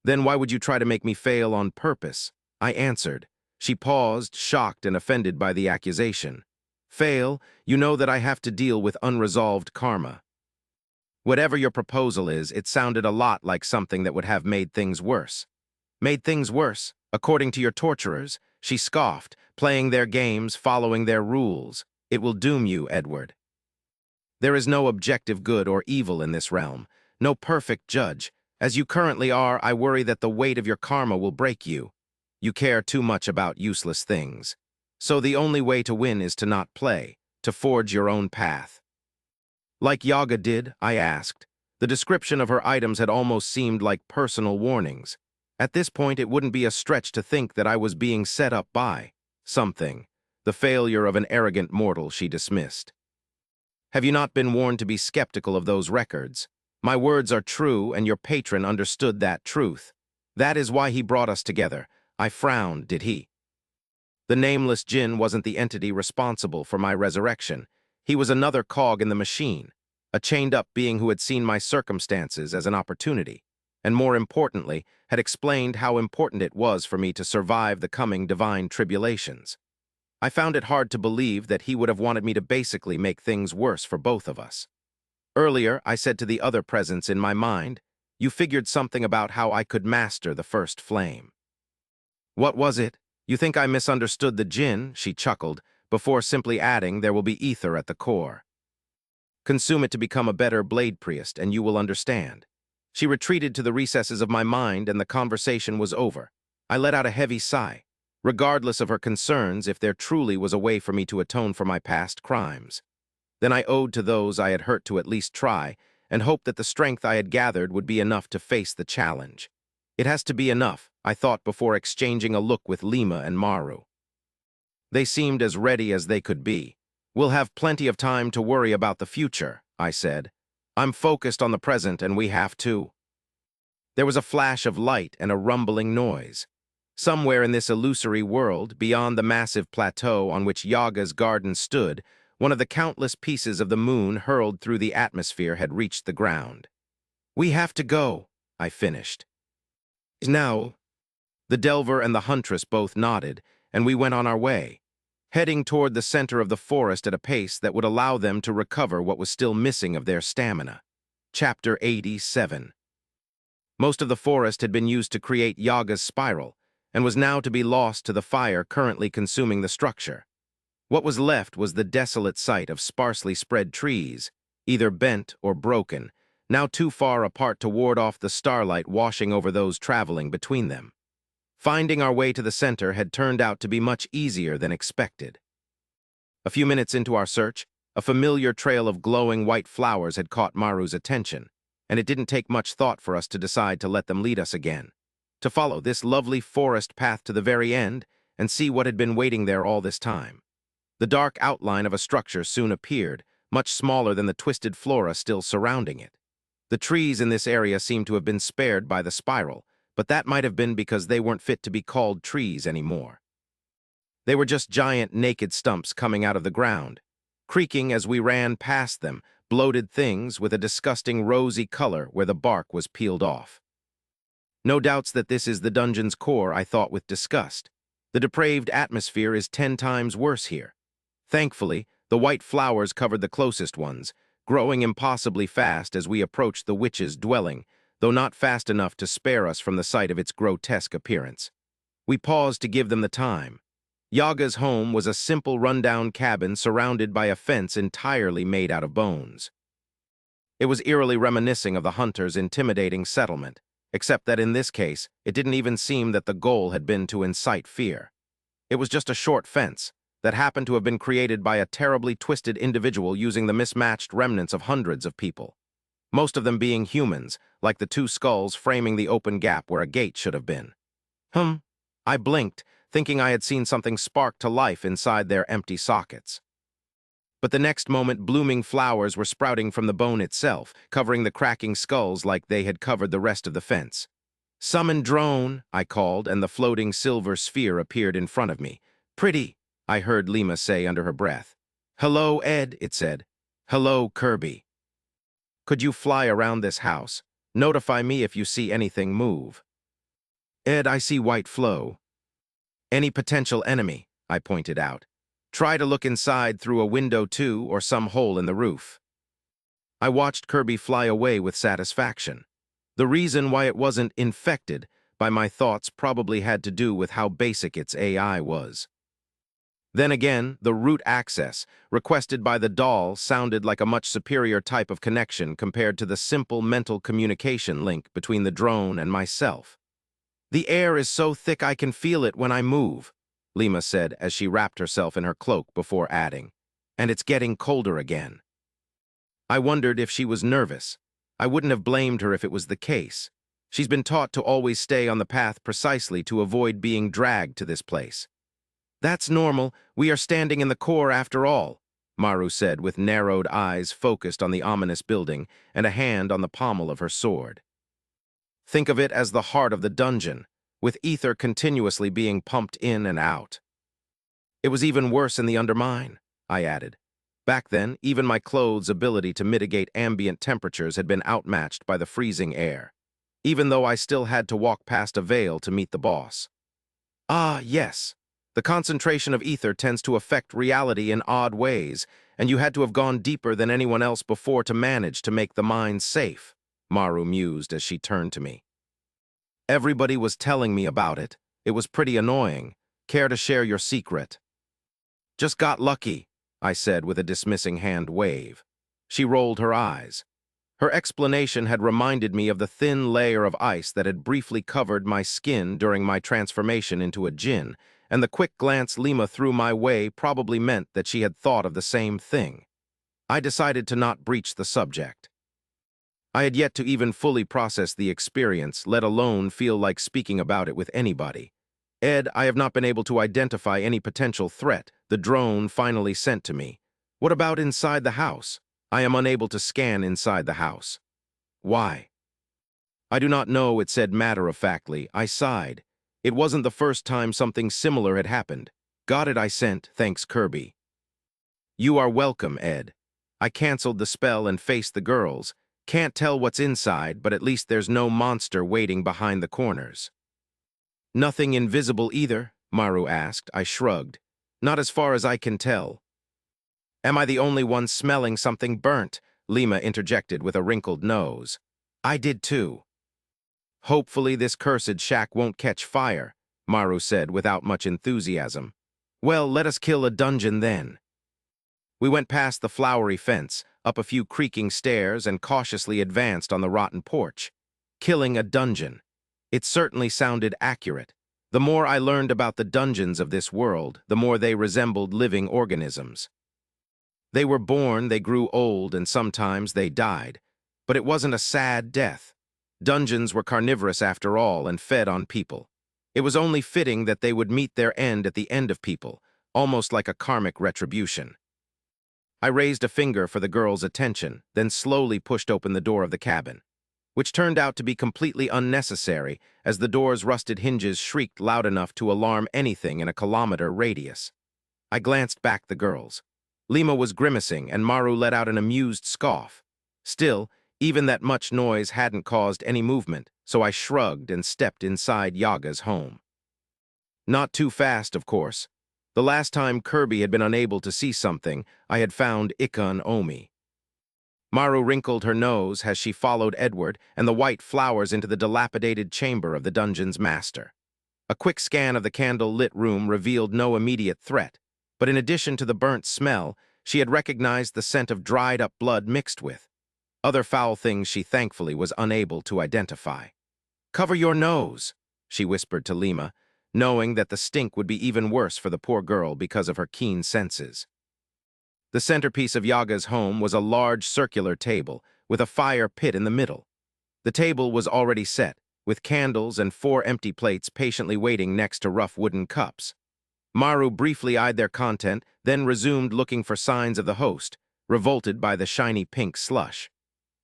Then why would you try to make me fail on purpose? I answered. She paused, shocked and offended by the accusation. Fail, you know that I have to deal with unresolved karma. Whatever your proposal is, it sounded a lot like something that would have made things worse. Made things worse, according to your torturers, she scoffed, playing their games, following their rules. It will doom you, Edward. There is no objective good or evil in this realm, no perfect judge. As you currently are, I worry that the weight of your karma will break you. You care too much about useless things. So the only way to win is to not play, to forge your own path. Like Yaga did, I asked. The description of her items had almost seemed like personal warnings. At this point, it wouldn't be a stretch to think that I was being set up by something. The failure of an arrogant mortal, she dismissed. Have you not been warned to be skeptical of those records? My words are true, and your patron understood that truth. That is why he brought us together. I frowned, did he? The nameless Jinn wasn't the entity responsible for my resurrection. He was another cog in the machine, a chained-up being who had seen my circumstances as an opportunity, and more importantly, had explained how important it was for me to survive the coming divine tribulations. I found it hard to believe that he would have wanted me to basically make things worse for both of us. Earlier, I said to the other presence in my mind, you figured something about how I could master the first flame. What was it? You think I misunderstood the djinn, she chuckled, before simply adding there will be ether at the core. Consume it to become a better blade priest, and you will understand. She retreated to the recesses of my mind, and the conversation was over. I let out a heavy sigh. Regardless of her concerns, if there truly was a way for me to atone for my past crimes, then I owed to those I had hurt to at least try, and hoped that the strength I had gathered would be enough to face the challenge. It has to be enough, I thought before exchanging a look with Lima and Maru. They seemed as ready as they could be. We'll have plenty of time to worry about the future, I said. I'm focused on the present, and we have to. There was a flash of light and a rumbling noise. Somewhere in this illusory world, beyond the massive plateau on which Yaga's garden stood, one of the countless pieces of the moon hurled through the atmosphere had reached the ground. We have to go, I finished. Now, the Delver and the Huntress both nodded, and we went on our way, heading toward the center of the forest at a pace that would allow them to recover what was still missing of their stamina. Chapter 87. Most of the forest had been used to create Yaga's spiral, and was now to be lost to the fire currently consuming the structure. What was left was the desolate sight of sparsely spread trees, either bent or broken, now too far apart to ward off the starlight washing over those traveling between them. Finding our way to the center had turned out to be much easier than expected. A few minutes into our search, a familiar trail of glowing white flowers had caught Maru's attention, and it didn't take much thought for us to decide to let them lead us again, to follow this lovely forest path to the very end and see what had been waiting there all this time. The dark outline of a structure soon appeared, much smaller than the twisted flora still surrounding it. The trees in this area seemed to have been spared by the spiral, but that might have been because they weren't fit to be called trees anymore. They were just giant naked stumps coming out of the ground, creaking as we ran past them, bloated things with a disgusting rosy color where the bark was peeled off. No doubts that this is the dungeon's core, I thought with disgust. The depraved atmosphere is 10 times worse here. Thankfully, the white flowers covered the closest ones, growing impossibly fast as we approached the witch's dwelling, though not fast enough to spare us from the sight of its grotesque appearance. We paused to give them the time. Yaga's home was a simple rundown cabin surrounded by a fence entirely made out of bones. It was eerily reminiscing of the hunter's intimidating settlement, except that in this case, it didn't even seem that the goal had been to incite fear. It was just a short fence that happened to have been created by a terribly twisted individual using the mismatched remnants of hundreds of people, most of them being humans, like the 2 skulls framing the open gap where a gate should have been. I blinked, thinking I had seen something spark to life inside their empty sockets. But the next moment, blooming flowers were sprouting from the bone itself, covering the cracking skulls like they had covered the rest of the fence. "Summon drone," I called, and the floating silver sphere appeared in front of me. "Pretty," I heard Lima say under her breath. "Hello, Ed," it said. "Hello, Kirby. Could you fly around this house? Notify me if you see anything move." "Ed, I see white flow." "Any potential enemy," I pointed out. "Try to look inside through a window too, or some hole in the roof." I watched Kirby fly away with satisfaction. The reason why it wasn't infected by my thoughts probably had to do with how basic its AI was. Then again, the root access, requested by the doll, sounded like a much superior type of connection compared to the simple mental communication link between the drone and myself. "The air is so thick I can feel it when I move," Lima said as she wrapped herself in her cloak before adding, "and it's getting colder again." I wondered if she was nervous. I wouldn't have blamed her if it was the case. She's been taught to always stay on the path precisely to avoid being dragged to this place. "That's normal. We are standing in the core after all," Maru said with narrowed eyes focused on the ominous building and a hand on the pommel of her sword. "Think of it as the heart of the dungeon, with ether continuously being pumped in and out." "It was even worse in the undermine," I added. Back then, even my clothes' ability to mitigate ambient temperatures had been outmatched by the freezing air, even though I still had to walk past a veil to meet the boss. "Ah, yes. The concentration of ether tends to affect reality in odd ways, and you had to have gone deeper than anyone else before to manage to make the mines safe, Maru mused as she turned to me. Everybody was telling me about it. It was pretty annoying. Care to share your secret? Just got lucky, I said with a dismissing hand wave. She rolled her eyes. Her explanation had reminded me of the thin layer of ice that had briefly covered my skin during my transformation into a djinn, and the quick glance Lima threw my way probably meant that she had thought of the same thing. I decided to not breach the subject. I had yet to even fully process the experience, let alone feel like speaking about it with anybody. Ed, I have not been able to identify any potential threat the drone finally sent to me. What about inside the house? I am unable to scan inside the house. Why? I do not know, it said matter-of-factly. I sighed. It wasn't the first time something similar had happened. Got it, I sent, thanks Kirby. You are welcome, Ed. I canceled the spell and faced the girls. Can't tell what's inside, but at least there's no monster waiting behind the corners. Nothing invisible either, Maru asked. I shrugged. Not as far as I can tell. Am I the only one smelling something burnt? Lima interjected with a wrinkled nose. I did too. Hopefully this cursed shack won't catch fire, Maru said without much enthusiasm. Well, let us kill a dungeon then. We went past the flowery fence, up a few creaking stairs, and cautiously advanced on the rotten porch. Killing a dungeon. It certainly sounded accurate. The more I learned about the dungeons of this world, the more they resembled living organisms. They were born, they grew old, and sometimes they died. But it wasn't a sad death. Dungeons were carnivorous after all and fed on people. It was only fitting that they would meet their end at the end of people, almost like a karmic retribution. I raised a finger for the girl's attention, then slowly pushed open the door of the cabin, which turned out to be completely unnecessary as the door's rusted hinges shrieked loud enough to alarm anything in a kilometer radius. I glanced back the girls. Lima was grimacing, and Maru let out an amused scoff. Still, even that much noise hadn't caused any movement, so I shrugged and stepped inside Yaga's home. Not too fast, of course. The last time Kirby had been unable to see something, I had found Ikon Omi. Maru wrinkled her nose as she followed Edward and the white flowers into the dilapidated chamber of the dungeon's master. A quick scan of the candle-lit room revealed no immediate threat, but in addition to the burnt smell, she had recognized the scent of dried-up blood mixed with other foul things she thankfully was unable to identify. "Cover your nose," she whispered to Lima, knowing that the stink would be even worse for the poor girl because of her keen senses. The centerpiece of Yaga's home was a large circular table with a fire pit in the middle. The table was already set, with candles and 4 empty plates patiently waiting next to rough wooden cups. Maru briefly eyed their content, then resumed looking for signs of the host, revolted by the shiny pink slush.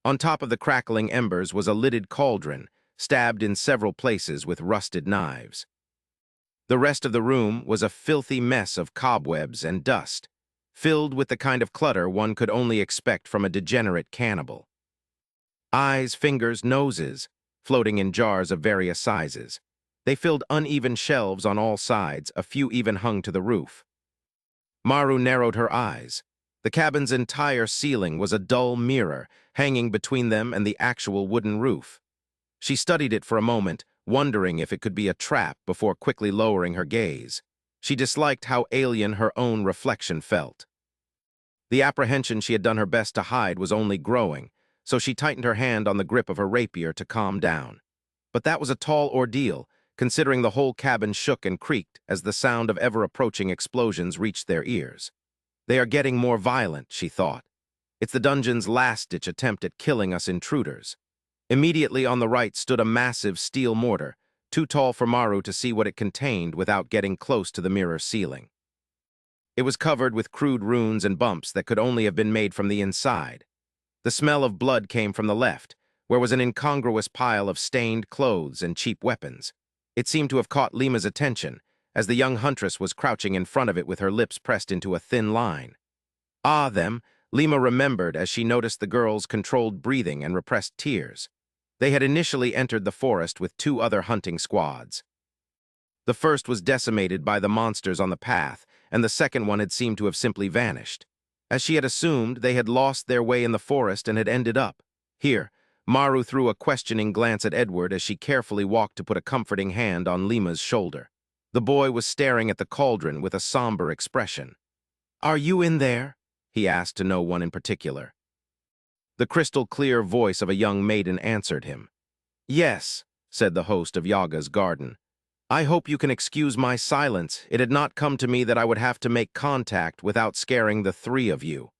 On top of the crackling embers was a lidded cauldron, stabbed in several places with rusted knives. The rest of the room was a filthy mess of cobwebs and dust, filled with the kind of clutter one could only expect from a degenerate cannibal. Eyes, fingers, noses, floating in jars of various sizes. They filled uneven shelves on all sides, a few even hung to the roof. Maru narrowed her eyes. The cabin's entire ceiling was a dull mirror, hanging between them and the actual wooden roof. She studied it for a moment, wondering if it could be a trap before quickly lowering her gaze. She disliked how alien her own reflection felt. The apprehension she had done her best to hide was only growing, so she tightened her hand on the grip of her rapier to calm down. But that was a tall ordeal, considering the whole cabin shook and creaked as the sound of ever-approaching explosions reached their ears. They are getting more violent, she thought. It's the dungeon's last-ditch attempt at killing us intruders. Immediately on the right stood a massive steel mortar, too tall for Maru to see what it contained without getting close to the mirror ceiling. It was covered with crude runes and bumps that could only have been made from the inside. The smell of blood came from the left, where was an incongruous pile of stained clothes and cheap weapons. It seemed to have caught Lima's attention, as the young huntress was crouching in front of it with her lips pressed into a thin line. Ah, them, Lima remembered as she noticed the girl's controlled breathing and repressed tears. They had initially entered the forest with 2 other hunting squads. The first was decimated by the monsters on the path, and the second one had seemed to have simply vanished. As she had assumed, they had lost their way in the forest and had ended up here. Maru threw a questioning glance at Edward as she carefully walked to put a comforting hand on Lima's shoulder. The boy was staring at the cauldron with a somber expression. "Are you in there?" he asked to no one in particular. The crystal-clear voice of a young maiden answered him. "Yes," said the host of Yaga's garden. "I hope you can excuse my silence. It had not come to me that I would have to make contact without scaring the three of you."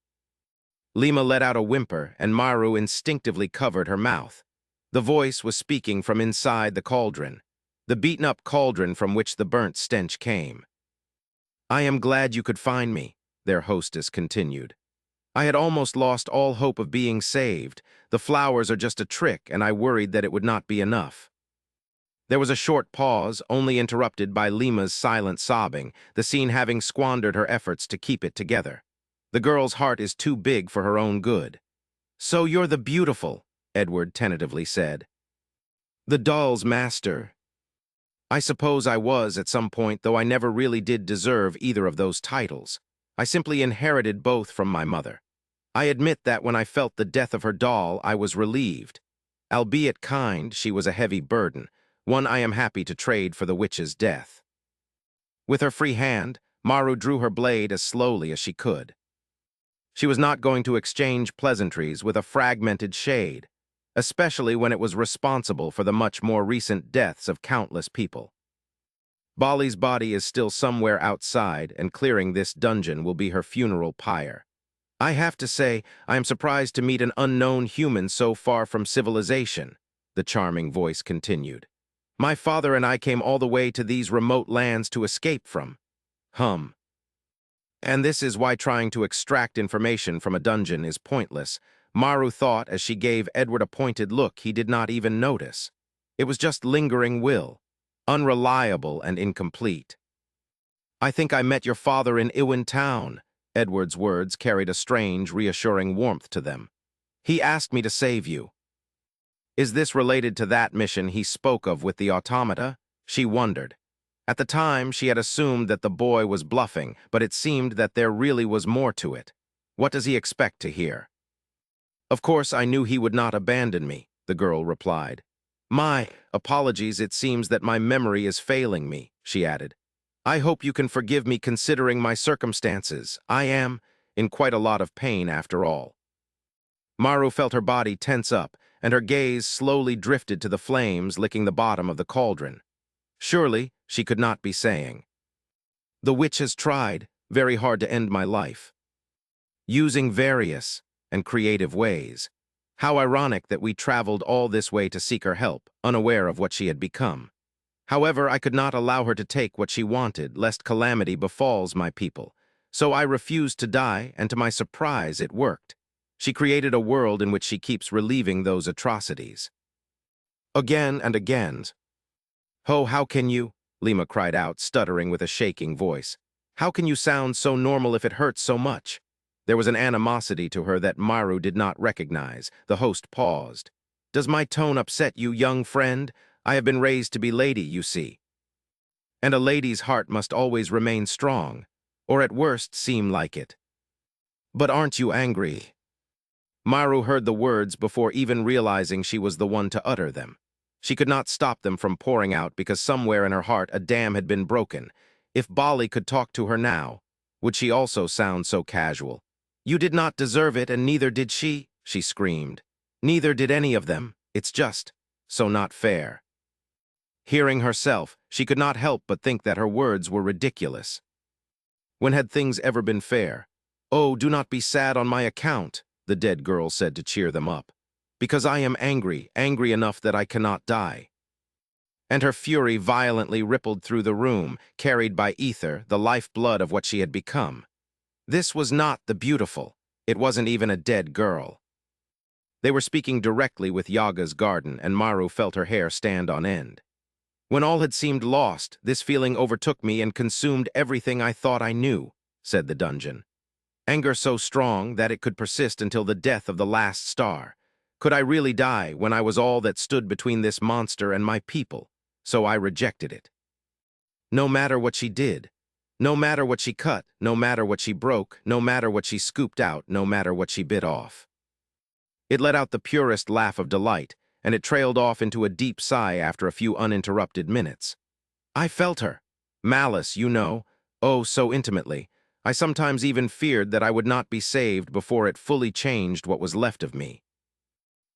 Lima let out a whimper, and Maru instinctively covered her mouth. The voice was speaking from inside the cauldron, the beaten-up cauldron from which the burnt stench came. "I am glad you could find me," their hostess continued. "I had almost lost all hope of being saved. The flowers are just a trick, and I worried that it would not be enough." There was a short pause, only interrupted by Lima's silent sobbing, the scene having squandered her efforts to keep it together. The girl's heart is too big for her own good. "So you're the beautiful," Edward tentatively said. "The doll's master." "I suppose I was at some point, though I never really did deserve either of those titles. I simply inherited both from my mother. I admit that when I felt the death of her doll, I was relieved. Albeit kind, she was a heavy burden, one I am happy to trade for the witch's death." With her free hand, Maru drew her blade as slowly as she could. She was not going to exchange pleasantries with a fragmented shade, especially when it was responsible for the much more recent deaths of countless people. Bali's body is still somewhere outside, and clearing this dungeon will be her funeral pyre. "I have to say, I am surprised to meet an unknown human so far from civilization," the charming voice continued. "My father and I came all the way to these remote lands to escape from. And this is why trying to extract information from a dungeon is pointless," Maru thought as she gave Edward a pointed look he did not even notice. It was just lingering will, unreliable and incomplete. "I think I met your father in Iwin Town." Edward's words carried a strange, reassuring warmth to them. "He asked me to save you." Is this related to that mission he spoke of with the automata? She wondered. At the time, she had assumed that the boy was bluffing, but it seemed that there really was more to it. What does he expect to hear? "Of course, I knew he would not abandon me," the girl replied. "My apologies, it seems that my memory is failing me," she added. "I hope you can forgive me considering my circumstances. I am in quite a lot of pain after all." Maru felt her body tense up, and her gaze slowly drifted to the flames licking the bottom of the cauldron. Surely, she could not be saying, "The witch has tried very hard to end my life, using various and creative ways. How ironic that we traveled all this way to seek her help, unaware of what she had become. However, I could not allow her to take what she wanted, lest calamity befalls my people. So I refused to die, and to my surprise, it worked. She created a world in which she keeps relieving those atrocities. Again and again." "Oh, how can you?" Lima cried out, stuttering with a shaking voice. "How can you sound so normal if it hurts so much?" There was an animosity to her that Maru did not recognize. The host paused. "Does my tone upset you, young friend? I have been raised to be lady, you see. And a lady's heart must always remain strong, or at worst seem like it. But aren't you angry?" Maru heard the words before even realizing she was the one to utter them. She could not stop them from pouring out because somewhere in her heart a dam had been broken. If Bali could talk to her now, would she also sound so casual? "You did not deserve it, and neither did she," she screamed. "Neither did any of them. It's just so not fair." Hearing herself, she could not help but think that her words were ridiculous. When had things ever been fair? "Oh, do not be sad on my account," the dead girl said to cheer them up. "Because I am angry, angry enough that I cannot die." And her fury violently rippled through the room, carried by ether, the lifeblood of what she had become. This was not the beautiful. It wasn't even a dead girl. They were speaking directly with Yaga's garden, and Maru felt her hair stand on end. "When all had seemed lost, this feeling overtook me and consumed everything I thought I knew," said the dungeon. "Anger so strong that it could persist until the death of the last star. Could I really die when I was all that stood between this monster and my people? So I rejected it." No matter what she did, no matter what she cut, no matter what she broke, no matter what she scooped out, no matter what she bit off. It let out the purest laugh of delight, and it trailed off into a deep sigh after a few uninterrupted minutes. I felt her. Malice, you know, oh, so intimately. I sometimes even feared that I would not be saved before it fully changed what was left of me.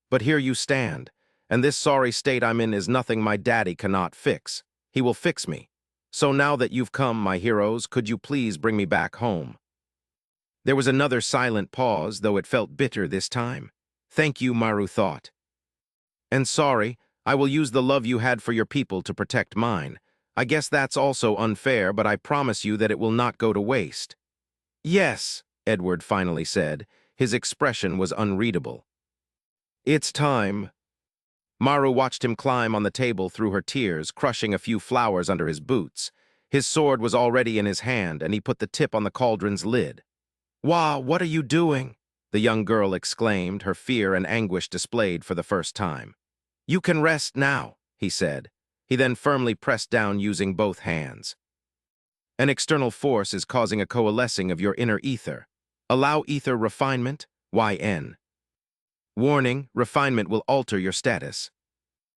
But here you stand, and this sorry state I'm in is nothing my daddy cannot fix. He will fix me. So now that you've come, my heroes, could you please bring me back home? There was another silent pause, though it felt bitter this time. Thank you, Maru thought. And sorry, I will use the love you had for your people to protect mine. I guess that's also unfair, but I promise you that it will not go to waste. Yes, Edward finally said. His expression was unreadable. It's time. Maru watched him climb on the table through her tears, crushing a few flowers under his boots. His sword was already in his hand, and he put the tip on the cauldron's lid. "Wah, what are you doing?" the young girl exclaimed, her fear and anguish displayed for the first time. "You can rest now," he said. He then firmly pressed down using both hands. An external force is causing a coalescing of your inner ether. Allow ether refinement, YN. Warning, refinement will alter your status.